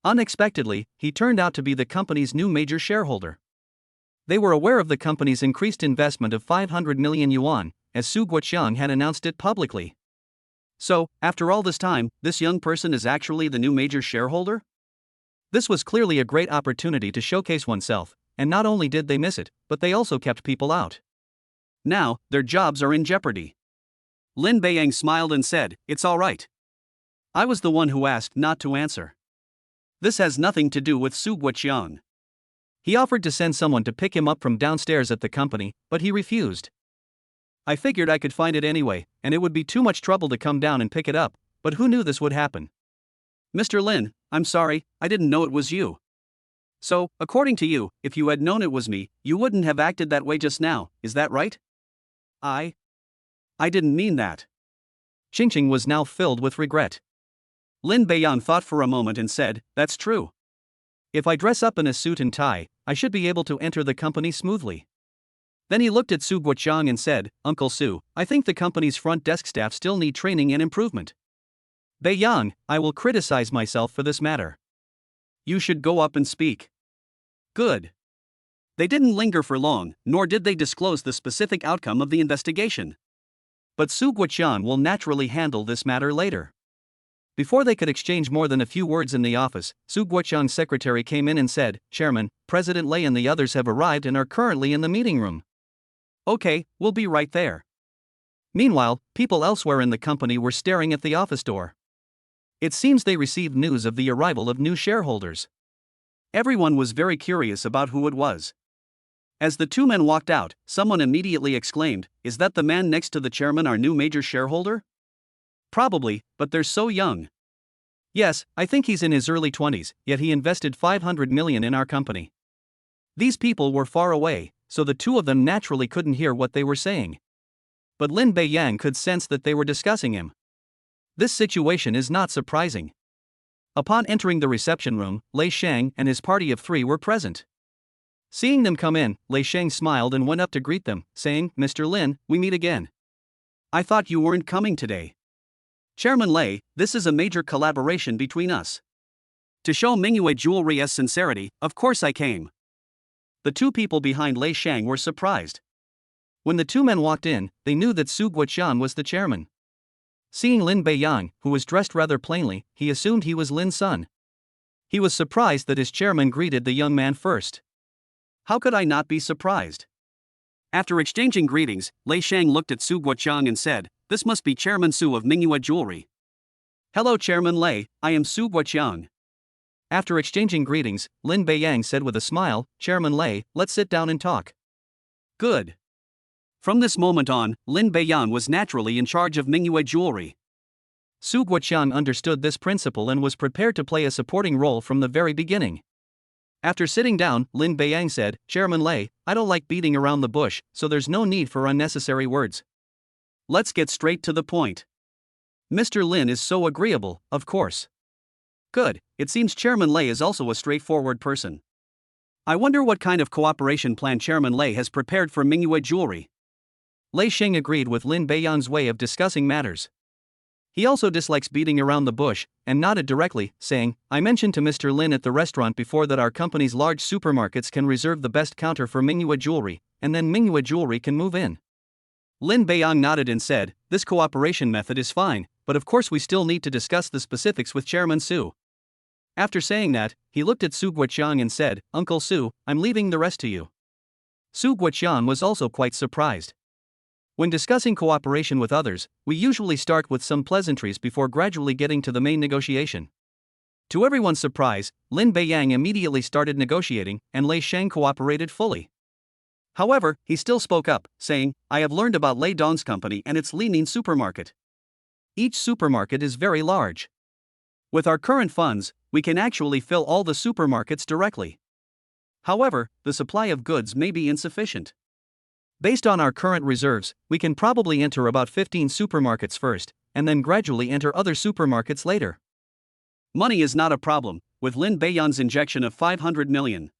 Unexpectedly, he turned out to be the company's new major shareholder. They were aware of the company's increased investment of 500 million yuan, as Su Guoqiang had announced it publicly. So, after all this time, this young person is actually the new major shareholder? This was clearly a great opportunity to showcase oneself, and not only did they miss it, but they also kept people out. Now, their jobs are in jeopardy. Lin Beiyang smiled and said, it's all right. I was the one who asked not to answer. This has nothing to do with Su Guoqiang. He offered to send someone to pick him up from downstairs at the company, but he refused. I figured I could find it anyway, and it would be too much trouble to come down and pick it up, but who knew this would happen? Mr. Lin, I'm sorry, I didn't know it was you. So, according to you, if you had known it was me, you wouldn't have acted that way just now, is that right? I didn't mean that. Qingqing was now filled with regret. Lin Beiyang thought for a moment and said, that's true. If I dress up in a suit and tie, I should be able to enter the company smoothly. Then he looked at Su Guoqiang and said, Uncle Su, I think the company's front desk staff still need training and improvement. Beiyang, I will criticize myself for this matter. You should go up and speak. Good. They didn't linger for long, nor did they disclose the specific outcome of the investigation. But Su Guoqiang will naturally handle this matter later. Before they could exchange more than a few words in the office, Su Guoqiang's secretary came in and said, Chairman, President Lei and the others have arrived and are currently in the meeting room. Okay, we'll be right there. Meanwhile, people elsewhere in the company were staring at the office door. It seems they received news of the arrival of new shareholders. Everyone was very curious about who it was. As the two men walked out, someone immediately exclaimed, Is that the man next to the chairman, our new major shareholder? Probably, but they're so young. Yes, I think he's in his early 20s, yet he invested 500 million in our company. These people were far away, so the two of them naturally couldn't hear what they were saying. But Lin Beiyang could sense that they were discussing him. This situation is not surprising. Upon entering the reception room, Lei Shang and his party of 3 were present. Seeing them come in, Lei Shang smiled and went up to greet them, saying, Mr. Lin, we meet again. I thought you weren't coming today. Chairman Lei, this is a major collaboration between us. To show Mingyue Jewelry's sincerity, of course I came. The two people behind Lei Shang were surprised. When the two men walked in, they knew that Su Guoqiang was the chairman. Seeing Lin Beiyang, who was dressed rather plainly, he assumed he was Lin's son. He was surprised that his chairman greeted the young man first. How could I not be surprised? After exchanging greetings, Lei Shang looked at Su Guoqiang and said, This must be Chairman Su of Mingyue Jewelry. Hello Chairman Lei, I am Su Guoqiang. After exchanging greetings, Lin Beiyang said with a smile, Chairman Lei, let's sit down and talk. Good. From this moment on, Lin Beiyang was naturally in charge of Mingyue Jewelry. Su Guoqiang understood this principle and was prepared to play a supporting role from the very beginning. After sitting down, Lin Beiyang said, Chairman Lei, I don't like beating around the bush, so there's no need for unnecessary words. Let's get straight to the point. Mr. Lin is so agreeable, of course. Good, it seems Chairman Lei is also a straightforward person. I wonder what kind of cooperation plan Chairman Lei has prepared for Mingyue Jewelry. Lei Sheng agreed with Lin Beiyang's way of discussing matters. He also dislikes beating around the bush, and nodded directly, saying, I mentioned to Mr. Lin at the restaurant before that our company's large supermarkets can reserve the best counter for Mingyue Jewelry, and then Mingyue Jewelry can move in. Lin Beiyang nodded and said, This cooperation method is fine, but of course we still need to discuss the specifics with Chairman Su. After saying that, he looked at Su Guoqiang and said, Uncle Su, I'm leaving the rest to you. Su Guoqiang was also quite surprised. When discussing cooperation with others, we usually start with some pleasantries before gradually getting to the main negotiation. To everyone's surprise, Lin Beiyang immediately started negotiating, and Lei Sheng cooperated fully. However, he still spoke up, saying, I have learned about Lei Dong's company and its Li Ning supermarket. Each supermarket is very large. With our current funds, we can actually fill all the supermarkets directly. However, the supply of goods may be insufficient. Based on our current reserves, we can probably enter about 15 supermarkets first, and then gradually enter other supermarkets later. Money is not a problem, with Lin Beiyang's injection of 500 million.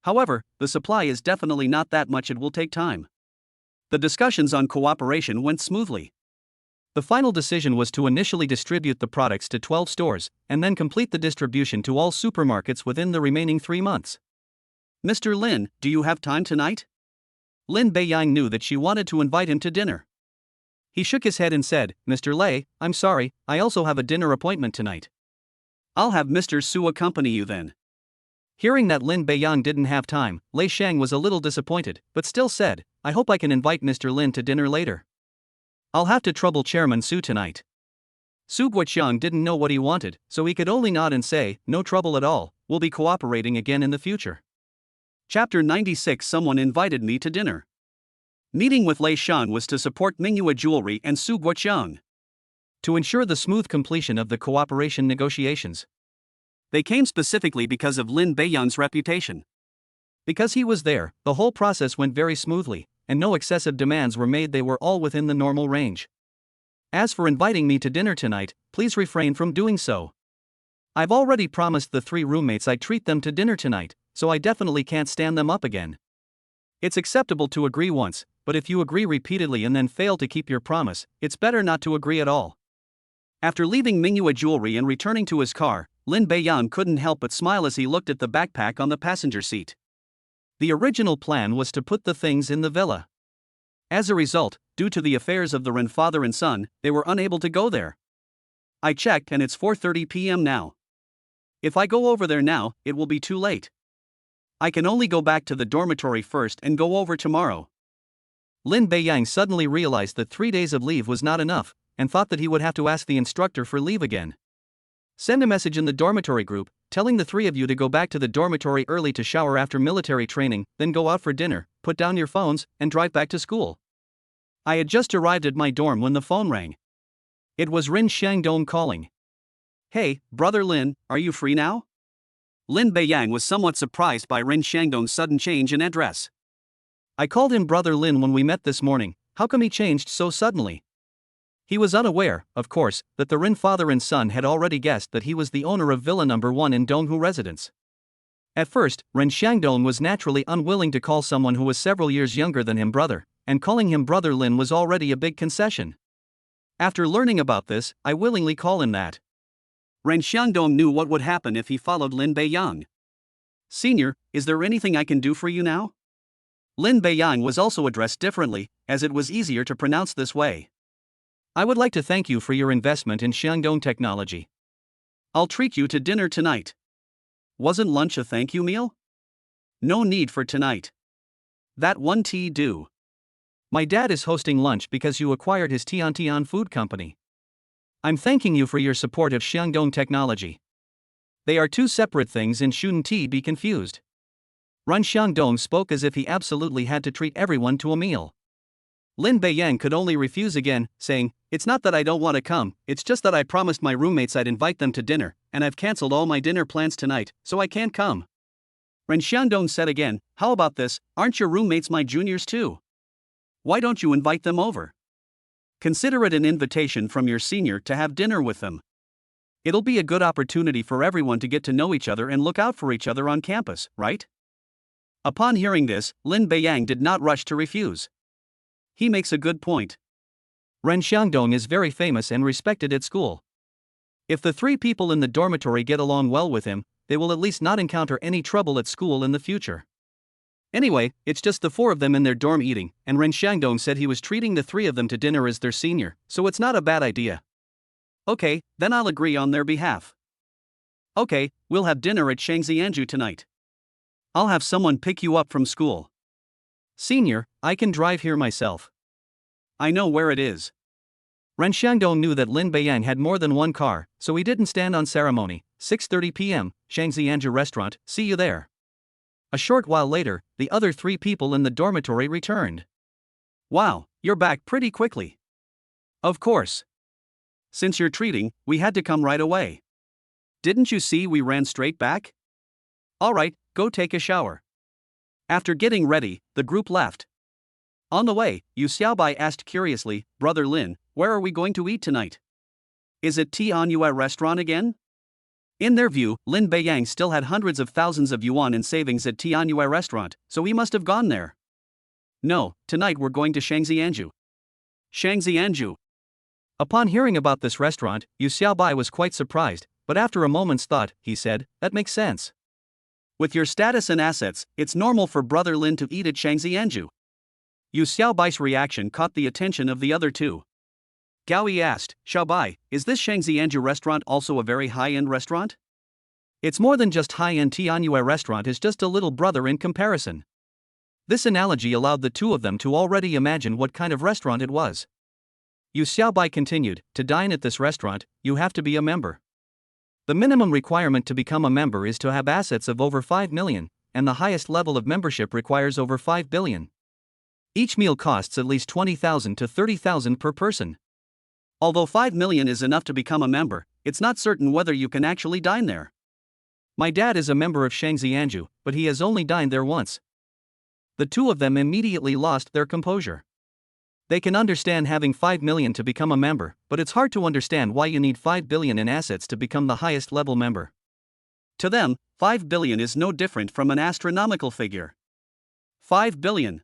However, the supply is definitely not that much. It will take time. The discussions on cooperation went smoothly. The final decision was to initially distribute the products to 12 stores, and then complete the distribution to all supermarkets within the remaining 3 months. Mr. Lin, do you have time tonight? Lin Beiyang knew that she wanted to invite him to dinner. He shook his head and said, Mr. Lei, I'm sorry, I also have a dinner appointment tonight. I'll have Mr. Su accompany you then. Hearing that Lin Beiyang didn't have time, Lei Sheng was a little disappointed, but still said, I hope I can invite Mr. Lin to dinner later. I'll have to trouble Chairman Su tonight. Su Guoqiang didn't know what he wanted, so he could only nod and say, no trouble at all, we'll be cooperating again in the future. Chapter 96 Someone invited me to dinner. Meeting with Lei Shan was to support Mingyue Jewelry and Su Guoqiang. To ensure the smooth completion of the cooperation negotiations. They came specifically because of Lin Beiyang's reputation. Because he was there, the whole process went very smoothly, and no excessive demands were made. They were all within the normal range. As for inviting me to dinner tonight, please refrain from doing so. I've already promised the 3 roommates I'd treat them to dinner tonight, so I definitely can't stand them up again. It's acceptable to agree once, but if you agree repeatedly and then fail to keep your promise, it's better not to agree at all. After leaving Mingyue Jewelry and returning to his car, Lin Beiyan couldn't help but smile as he looked at the backpack on the passenger seat. The original plan was to put the things in the villa. As a result, due to the affairs of the Ren father and son, they were unable to go there. I checked and it's 4:30 p.m. now. If I go over there now, it will be too late. I can only go back to the dormitory first and go over tomorrow. Lin Beiyang suddenly realized that 3 days of leave was not enough, and thought that he would have to ask the instructor for leave again. Send a message in the dormitory group, telling the three of you to go back to the dormitory early to shower after military training, then go out for dinner, put down your phones, and drive back to school. I had just arrived at my dorm when the phone rang. It was Rin Xiangdong calling. Hey, brother Lin, are you free now? Lin Beiyang was somewhat surprised by Rin Xiangdong's sudden change in address. I called him brother Lin when we met this morning, how come he changed so suddenly? He was unaware, of course, that the Rin father and son had already guessed that he was the owner of Villa No. 1 in Donghu Residence. At first, Ren Xiangdong was naturally unwilling to call someone who was several years younger than him brother, and calling him brother Lin was already a big concession. After learning about this, I willingly call him that. Ren Xiangdong knew what would happen if he followed Lin Beiyang. Senior, is there anything I can do for you now? Lin Beiyang was also addressed differently, as it was easier to pronounce this way. I would like to thank you for your investment in Xiangdong Technology. I'll treat you to dinner tonight. Wasn't lunch a thank you meal? No need for tonight. That one tea do. My dad is hosting lunch because you acquired his Tian Food Company. I'm thanking you for your support of Xiangdong Technology. They are two separate things and shouldn't be confused. Ren Xiangdong spoke as if he absolutely had to treat everyone to a meal. Lin Beiyang could only refuse again, saying, it's not that I don't want to come, it's just that I promised my roommates I'd invite them to dinner, and I've cancelled all my dinner plans tonight, so I can't come. Ren Xiangdong said again, how about this, aren't your roommates my juniors too? Why don't you invite them over? Consider it an invitation from your senior to have dinner with them. It'll be a good opportunity for everyone to get to know each other and look out for each other on campus, right? Upon hearing this, Lin Beiyang did not rush to refuse. He makes a good point. Ren Xiangdong is very famous and respected at school. If the three people in the dormitory get along well with him, they will at least not encounter any trouble at school in the future. Anyway, it's just the four of them in their dorm eating, and Ren Xiangdong said he was treating the three of them to dinner as their senior, so it's not a bad idea. Okay, then I'll agree on their behalf. Okay, we'll have dinner at Shangzianju tonight. I'll have someone pick you up from school. Senior, I can drive here myself. I know where it is. Ren Xiangdong knew that Lin Beiyang had more than one car, so he didn't stand on ceremony. 6:30 p.m., Shangzianju restaurant, see you there. A short while later, the other three people in the dormitory returned. Wow, you're back pretty quickly. Of course. Since you're treating, we had to come right away. Didn't you see we ran straight back? Alright, go take a shower. After getting ready, the group left. On the way, Yu Xiaobai asked curiously, Brother Lin, where are we going to eat tonight? Is it Tianyue restaurant again? In their view, Lin Beiyang still had hundreds of thousands of yuan in savings at Tianyue restaurant, so he must have gone there. No, tonight we're going to Shangzianju. Shangzianju. Upon hearing about this restaurant, Yu Xiaobai was quite surprised, but after a moment's thought, he said, that makes sense. With your status and assets, it's normal for Brother Lin to eat at Shangzianju. Yu Xiaobai's reaction caught the attention of the other two. Gao Yi asked, Xiaobai, is this Shangzianju restaurant also a very high-end restaurant? It's more than just high-end. Tianyue restaurant is just a little brother in comparison. This analogy allowed the two of them to already imagine what kind of restaurant it was. Yu Xiaobai continued, to dine at this restaurant, you have to be a member. The minimum requirement to become a member is to have assets of over 5 million, and the highest level of membership requires over 5 billion. Each meal costs at least 20,000 to 30,000 per person. Although 5 million is enough to become a member, it's not certain whether you can actually dine there. My dad is a member of Shangzianju, but he has only dined there once. The two of them immediately lost their composure. They can understand having 5 million to become a member, but it's hard to understand why you need 5 billion in assets to become the highest level member. To them, 5 billion is no different from an astronomical figure. 5 billion.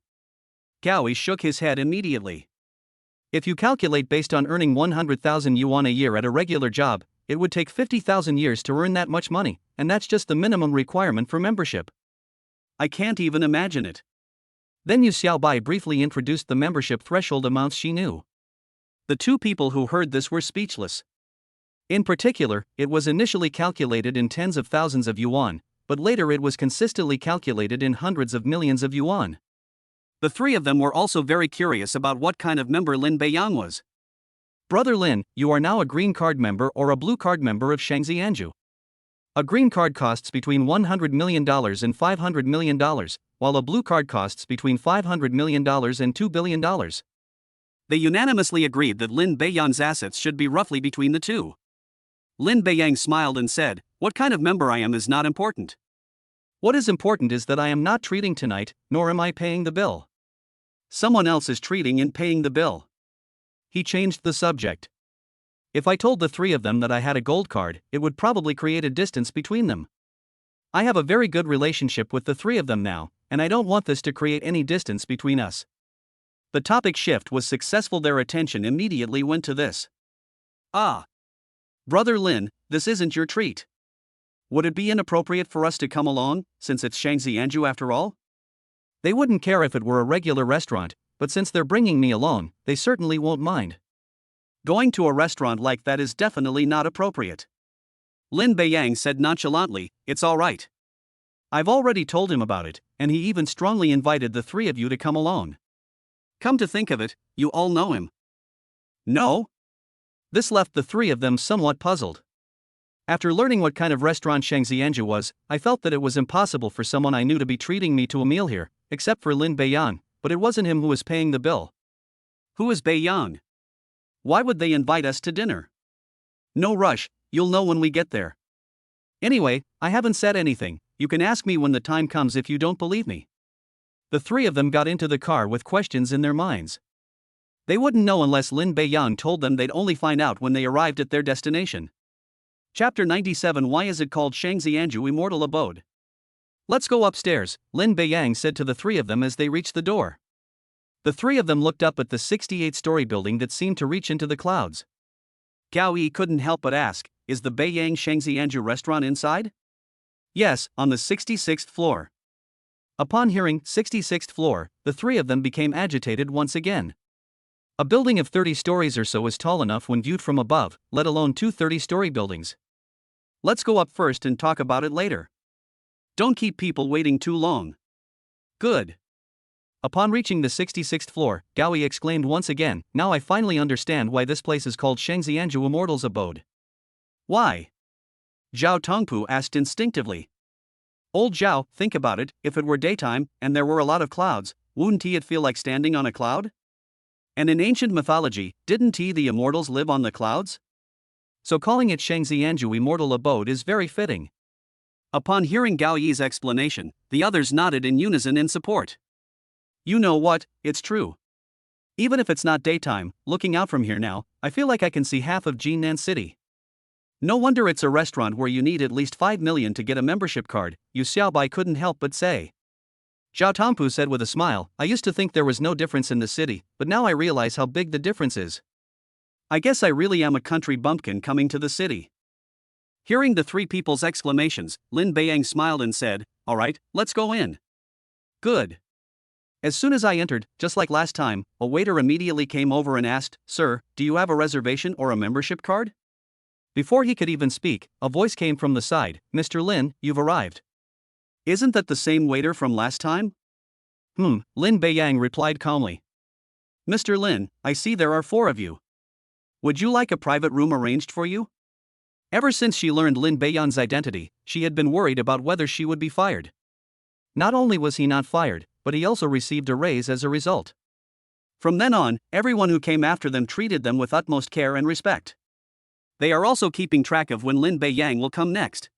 Gaoi shook his head immediately. If you calculate based on earning 100,000 yuan a year at a regular job, it would take 50,000 years to earn that much money, and that's just the minimum requirement for membership. I can't even imagine it. Then Yu Xiaobai briefly introduced the membership threshold amounts she knew. The two people who heard this were speechless. In particular, it was initially calculated in tens of thousands of yuan, but later it was consistently calculated in hundreds of millions of yuan. The three of them were also very curious about what kind of member Lin Beiyang was. Brother Lin, you are now a green card member or a blue card member of Shangzi Anju. A green card costs between $100 million and $500 million, while a blue card costs between $500 million and $2 billion. They unanimously agreed that Lin Beiyang's assets should be roughly between the two. Lin Beiyang smiled and said, "What kind of member I am is not important. What is important is that I am not treating tonight, nor am I paying the bill. Someone else is treating and paying the bill." He changed the subject. If I told the three of them that I had a gold card, it would probably create a distance between them. I have a very good relationship with the three of them now, and I don't want this to create any distance between us. The topic shift was successful. Their attention immediately went to this. "Ah. Brother Lin, this isn't your treat. Would it be inappropriate for us to come along, since it's Shangzi Anju after all?" They wouldn't care if it were a regular restaurant, but since they're bringing me along, they certainly won't mind. Going to a restaurant like that is definitely not appropriate. Lin Beiyang said nonchalantly, "It's all right. I've already told him about it, and he even strongly invited the three of you to come along. Come to think of it, you all know him." "No?" This left the three of them somewhat puzzled. After learning what kind of restaurant Shangzi Anju was, I felt that it was impossible for someone I knew to be treating me to a meal here, except for Lin Beiyang, but it wasn't him who was paying the bill. Who is Beiyang? Why would they invite us to dinner? No rush, you'll know when we get there. Anyway, I haven't said anything, you can ask me when the time comes if you don't believe me. The three of them got into the car with questions in their minds. They wouldn't know unless Lin Beiyang told them. They'd only find out when they arrived at their destination. Chapter 97. Why is it called Shangzi Anju Immortal Abode? "Let's go upstairs," Lin Beiyang said to the three of them as they reached the door. The three of them looked up at the 68-story building that seemed to reach into the clouds. Gao Yi couldn't help but ask, "Is the Beiyang Shangzi Anju restaurant inside?" "Yes, on the 66th floor." Upon hearing 66th floor, the three of them became agitated once again. A building of 30 stories or so is tall enough when viewed from above, let alone two 30-story buildings. "Let's go up first and talk about it later. Don't keep people waiting too long." "Good." Upon reaching the 66th floor, Gao Yi exclaimed once again, "Now I finally understand why this place is called Shangzi Anju Immortal's Abode." "Why?" Zhao Tongpu asked instinctively. "Old Zhao, think about it, if it were daytime, and there were a lot of clouds, wouldn't it feel like standing on a cloud? And in ancient mythology, didn't the immortals live on the clouds? So calling it Shangzi Anju Immortal Abode is very fitting." Upon hearing Gao Yi's explanation, the others nodded in unison in support. "You know what, it's true. Even if it's not daytime, looking out from here now, I feel like I can see half of Jinnan City. No wonder it's a restaurant where you need at least 5 million to get a membership card," Yu Xiaobai couldn't help but say. Zhao Tongpu said with a smile, "I used to think there was no difference in the city, but now I realize how big the difference is. I guess I really am a country bumpkin coming to the city." Hearing the three people's exclamations, Lin Beiyang smiled and said, "All right, let's go in." "Good." As soon as I entered, just like last time, a waiter immediately came over and asked, "Sir, do you have a reservation or a membership card?" Before he could even speak, a voice came from the side, "Mr. Lin, you've arrived." "Isn't that the same waiter from last time?" Lin Beiyang replied calmly. "Mr. Lin, I see there are 4 of you. Would you like a private room arranged for you?" Ever since she learned Lin Beiyang's identity, she had been worried about whether she would be fired. Not only was he not fired, but he also received a raise as a result. From then on, everyone who came after them treated them with utmost care and respect. They are also keeping track of when Lin Beiyang will come next.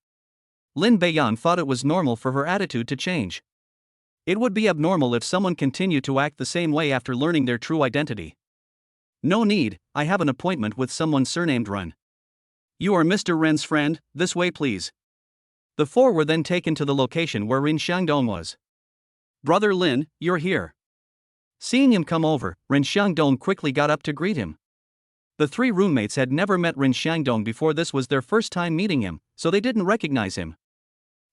Lin Beiyang thought it was normal for her attitude to change. It would be abnormal if someone continued to act the same way after learning their true identity. "No need, I have an appointment with someone surnamed Ren." "You are Mr. Ren's friend, this way please." The 4 were then taken to the location where Rin Xiangdong was. Brother Lin, you're here. Seeing him come over, Ren Xiangdong quickly got up to greet him. The three roommates had never met Ren Xiangdong before. This was their first time meeting him, so they didn't recognize him.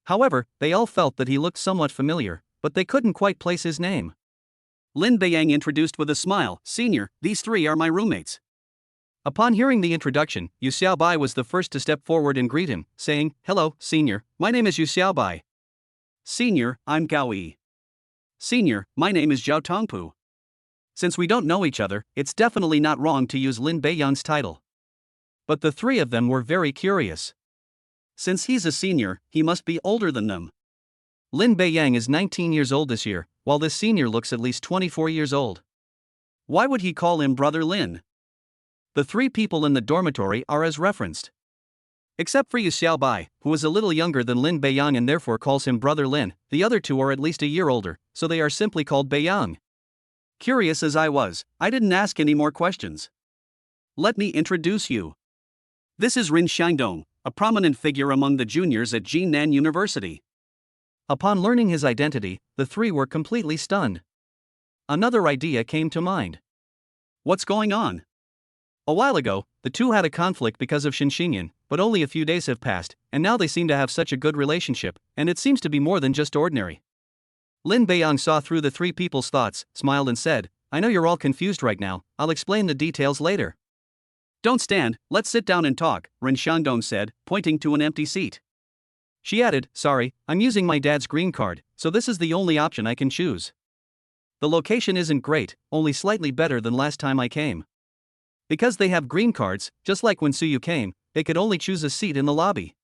However, they all felt that he looked somewhat familiar, but they couldn't quite place his name. Lin Beiyang introduced with a smile, "Senior, these three are my roommates." Upon hearing the introduction, Yu Xiaobai was the first to step forward and greet him, saying, "Hello, Senior, my name is Yu Xiaobai." "Senior, I'm Gao Yi." "Senior, my name is Zhao Tongpu." Since we don't know each other, it's definitely not wrong to use Lin Beiyang's title. But the three of them were very curious. Since he's a senior, he must be older than them. Lin Beiyang is 19 years old this year, while this senior looks at least 24 years old. Why would he call him Brother Lin? The three people in the dormitory are as referenced. Except for Yu Xiaobai, who is a little younger than Lin Beiyang and therefore calls him Brother Lin, the other two are at least a year older, so they are simply called Beiyang. Curious as I was, I didn't ask any more questions. Let me introduce you. This is Ren Xiangdong, a prominent figure among the juniors at Jinan University. Upon learning his identity, the three were completely stunned. Another idea came to mind. What's going on? A while ago, the two had a conflict because of Xinxinyan, but only a few days have passed, and now they seem to have such a good relationship, and it seems to be more than just ordinary. Lin Beiyang saw through the three people's thoughts, smiled and said, "I know you're all confused right now, I'll explain the details later." "Don't stand, let's sit down and talk," Ren Xiangdong said, pointing to an empty seat. She added, "Sorry, I'm using my dad's green card, so this is the only option I can choose. The location isn't great, only slightly better than last time I came. Because they have green cards, just like when Suyu came, they could only choose a seat in the lobby.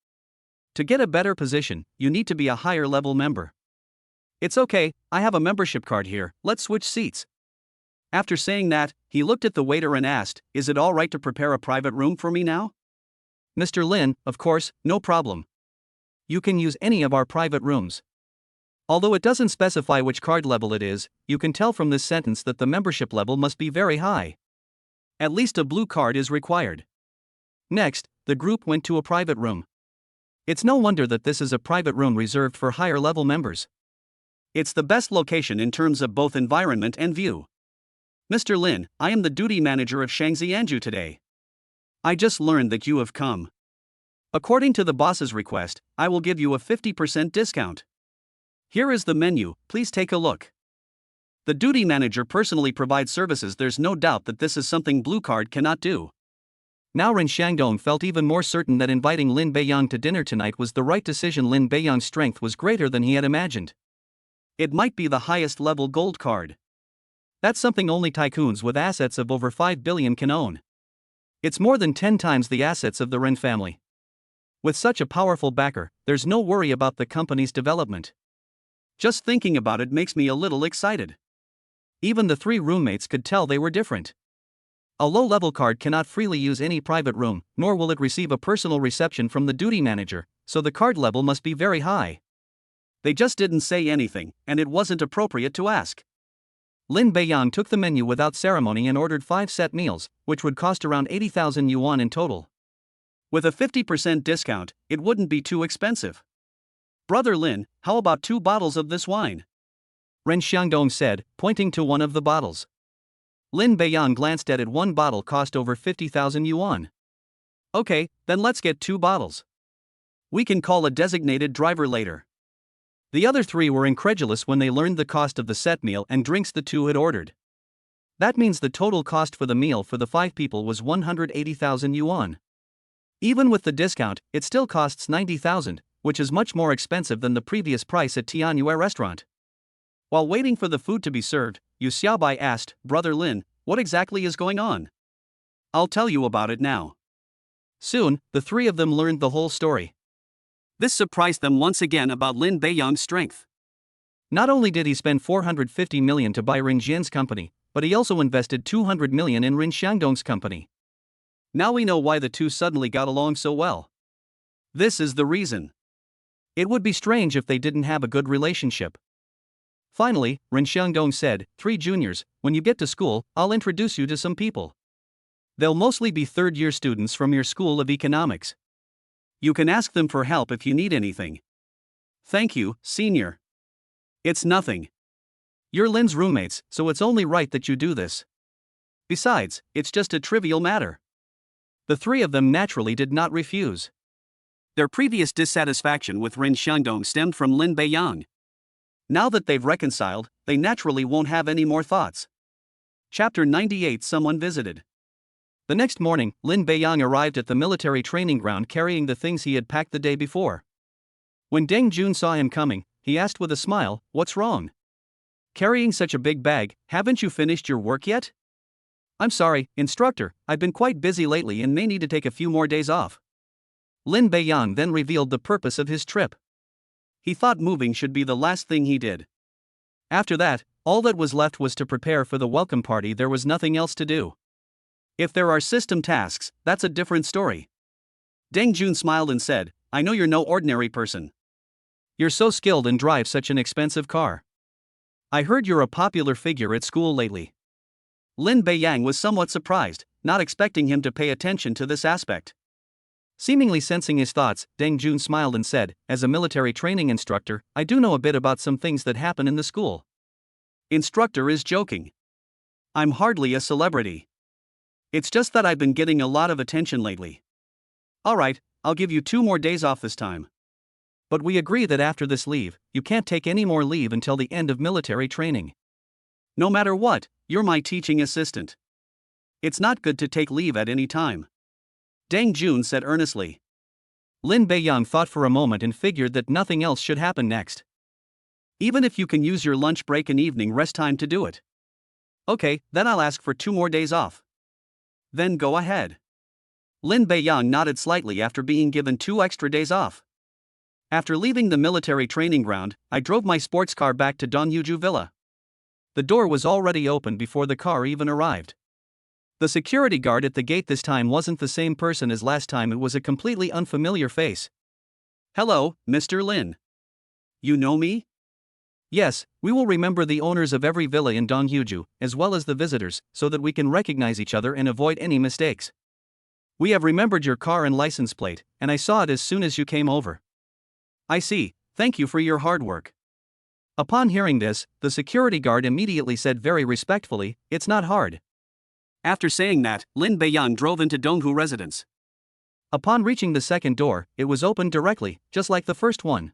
To get a better position, you need to be a higher level member. It's okay, I have a membership card here, let's switch seats." After saying that, he looked at the waiter and asked, "Is it all right to prepare a private room for me now?" "Mr. Lin, of course, no problem. You can use any of our private rooms." Although it doesn't specify which card level it is, you can tell from this sentence that the membership level must be very high. At least a blue card is required. Next, the group went to a private room. It's no wonder that this is a private room reserved for higher level members. It's the best location in terms of both environment and view. "Mr. Lin, I am the duty manager of Shangzi Anju today. I just learned that you have come. According to the boss's request, I will give you a 50% discount. Here is the menu, please take a look." The duty manager personally provides services. There's no doubt that this is something Blue Card cannot do. Now Ren Xiangdong felt even more certain that inviting Lin Beiyang to dinner tonight was the right decision. Lin Beiyang's strength was greater than he had imagined. It might be the highest level gold card. That's something only tycoons with assets of over 5 billion can own. It's more than 10 times the assets of the Ren family. With such a powerful backer, there's no worry about the company's development. Just thinking about it makes me a little excited. Even the three roommates could tell they were different. A low-level card cannot freely use any private room, nor will it receive a personal reception from the duty manager, so the card level must be very high. They just didn't say anything, and it wasn't appropriate to ask. Lin Beiyang took the menu without ceremony and ordered 5 set meals, which would cost around 80,000 yuan in total. With a 50% discount, it wouldn't be too expensive. "Brother Lin, how about 2 bottles of this wine?" Ren Xiangdong said, pointing to one of the bottles. Lin Beiyang glanced at it. 1 bottle cost over 50,000 yuan. "Okay, then let's get 2 bottles. We can call a designated driver later." The other 3 were incredulous when they learned the cost of the set meal and drinks the 2 had ordered. That means the total cost for the meal for the 5 people was 180,000 yuan. Even with the discount, it still costs 90,000, which is much more expensive than the previous price at Tianyue restaurant. While waiting for the food to be served, Yu Xiaobai asked, "Brother Lin, what exactly is going on?" "I'll tell you about it now." Soon, the 3 of them learned the whole story. This surprised them once again about Lin Beiyang's strength. Not only did he spend 450 million to buy Ren Jian's company, but he also invested 200 million in Ren Xiangdong's company. Now we know why the two suddenly got along so well. This is the reason. It would be strange if they didn't have a good relationship. Finally, Ren Xiangdong said, 3 juniors, when you get to school, I'll introduce you to some people. They'll mostly be third-year students from your school of economics. You can ask them for help if you need anything. Thank you, senior. It's nothing. You're Lin's roommates, so it's only right that you do this. Besides, it's just a trivial matter. The three of them naturally did not refuse. Their previous dissatisfaction with Rin Xiangdong stemmed from Lin Beiyang. Now that they've reconciled, they naturally won't have any more thoughts. Chapter 98. Someone visited. The next morning, Lin Beiyang arrived at the military training ground carrying the things he had packed the day before. When Deng Jun saw him coming, he asked with a smile, "What's wrong? Carrying such a big bag, haven't you finished your work yet?" "I'm sorry, instructor, I've been quite busy lately and may need to take a few more days off." Lin Beiyang then revealed the purpose of his trip. He thought moving should be the last thing he did. After that, all that was left was to prepare for the welcome party. There was nothing else to do. If there are system tasks, that's a different story. Deng Jun smiled and said, "I know you're no ordinary person. You're so skilled and drive such an expensive car. I heard you're a popular figure at school lately." Lin Beiyang was somewhat surprised, not expecting him to pay attention to this aspect. Seemingly sensing his thoughts, Deng Jun smiled and said, "As a military training instructor, I do know a bit about some things that happen in the school." Instructor is joking. "I'm hardly a celebrity. It's just that I've been getting a lot of attention lately." "Alright, I'll give you 2 more days off this time. But we agree that after this leave, you can't take any more leave until the end of military training. No matter what, you're my teaching assistant. It's not good to take leave at any time," Deng Jun said earnestly. Lin Beiyang thought for a moment and figured that nothing else should happen next. "Even if you can use your lunch break and evening rest time to do it." "Okay, then I'll ask for 2 more days off." "Then go ahead." Lin Beiyang nodded slightly after being given 2 extra days off. "After leaving the military training ground, I drove my sports car back to Donghuju Villa. The door was already open before the car even arrived. The security guard at the gate this time wasn't the same person as last time. It was a completely unfamiliar face. "Hello, Mr. Lin. You know me?" "Yes, we will remember the owners of every villa in Donghuju, as well as the visitors, so that we can recognize each other and avoid any mistakes. We have remembered your car and license plate, and I saw it as soon as you came over." "I see, thank you for your hard work." Upon hearing this, the security guard immediately said very respectfully, "It's not hard." After saying that, Lin Beiyang drove into Donghu residence. Upon reaching the second door, it was opened directly, just like the first one.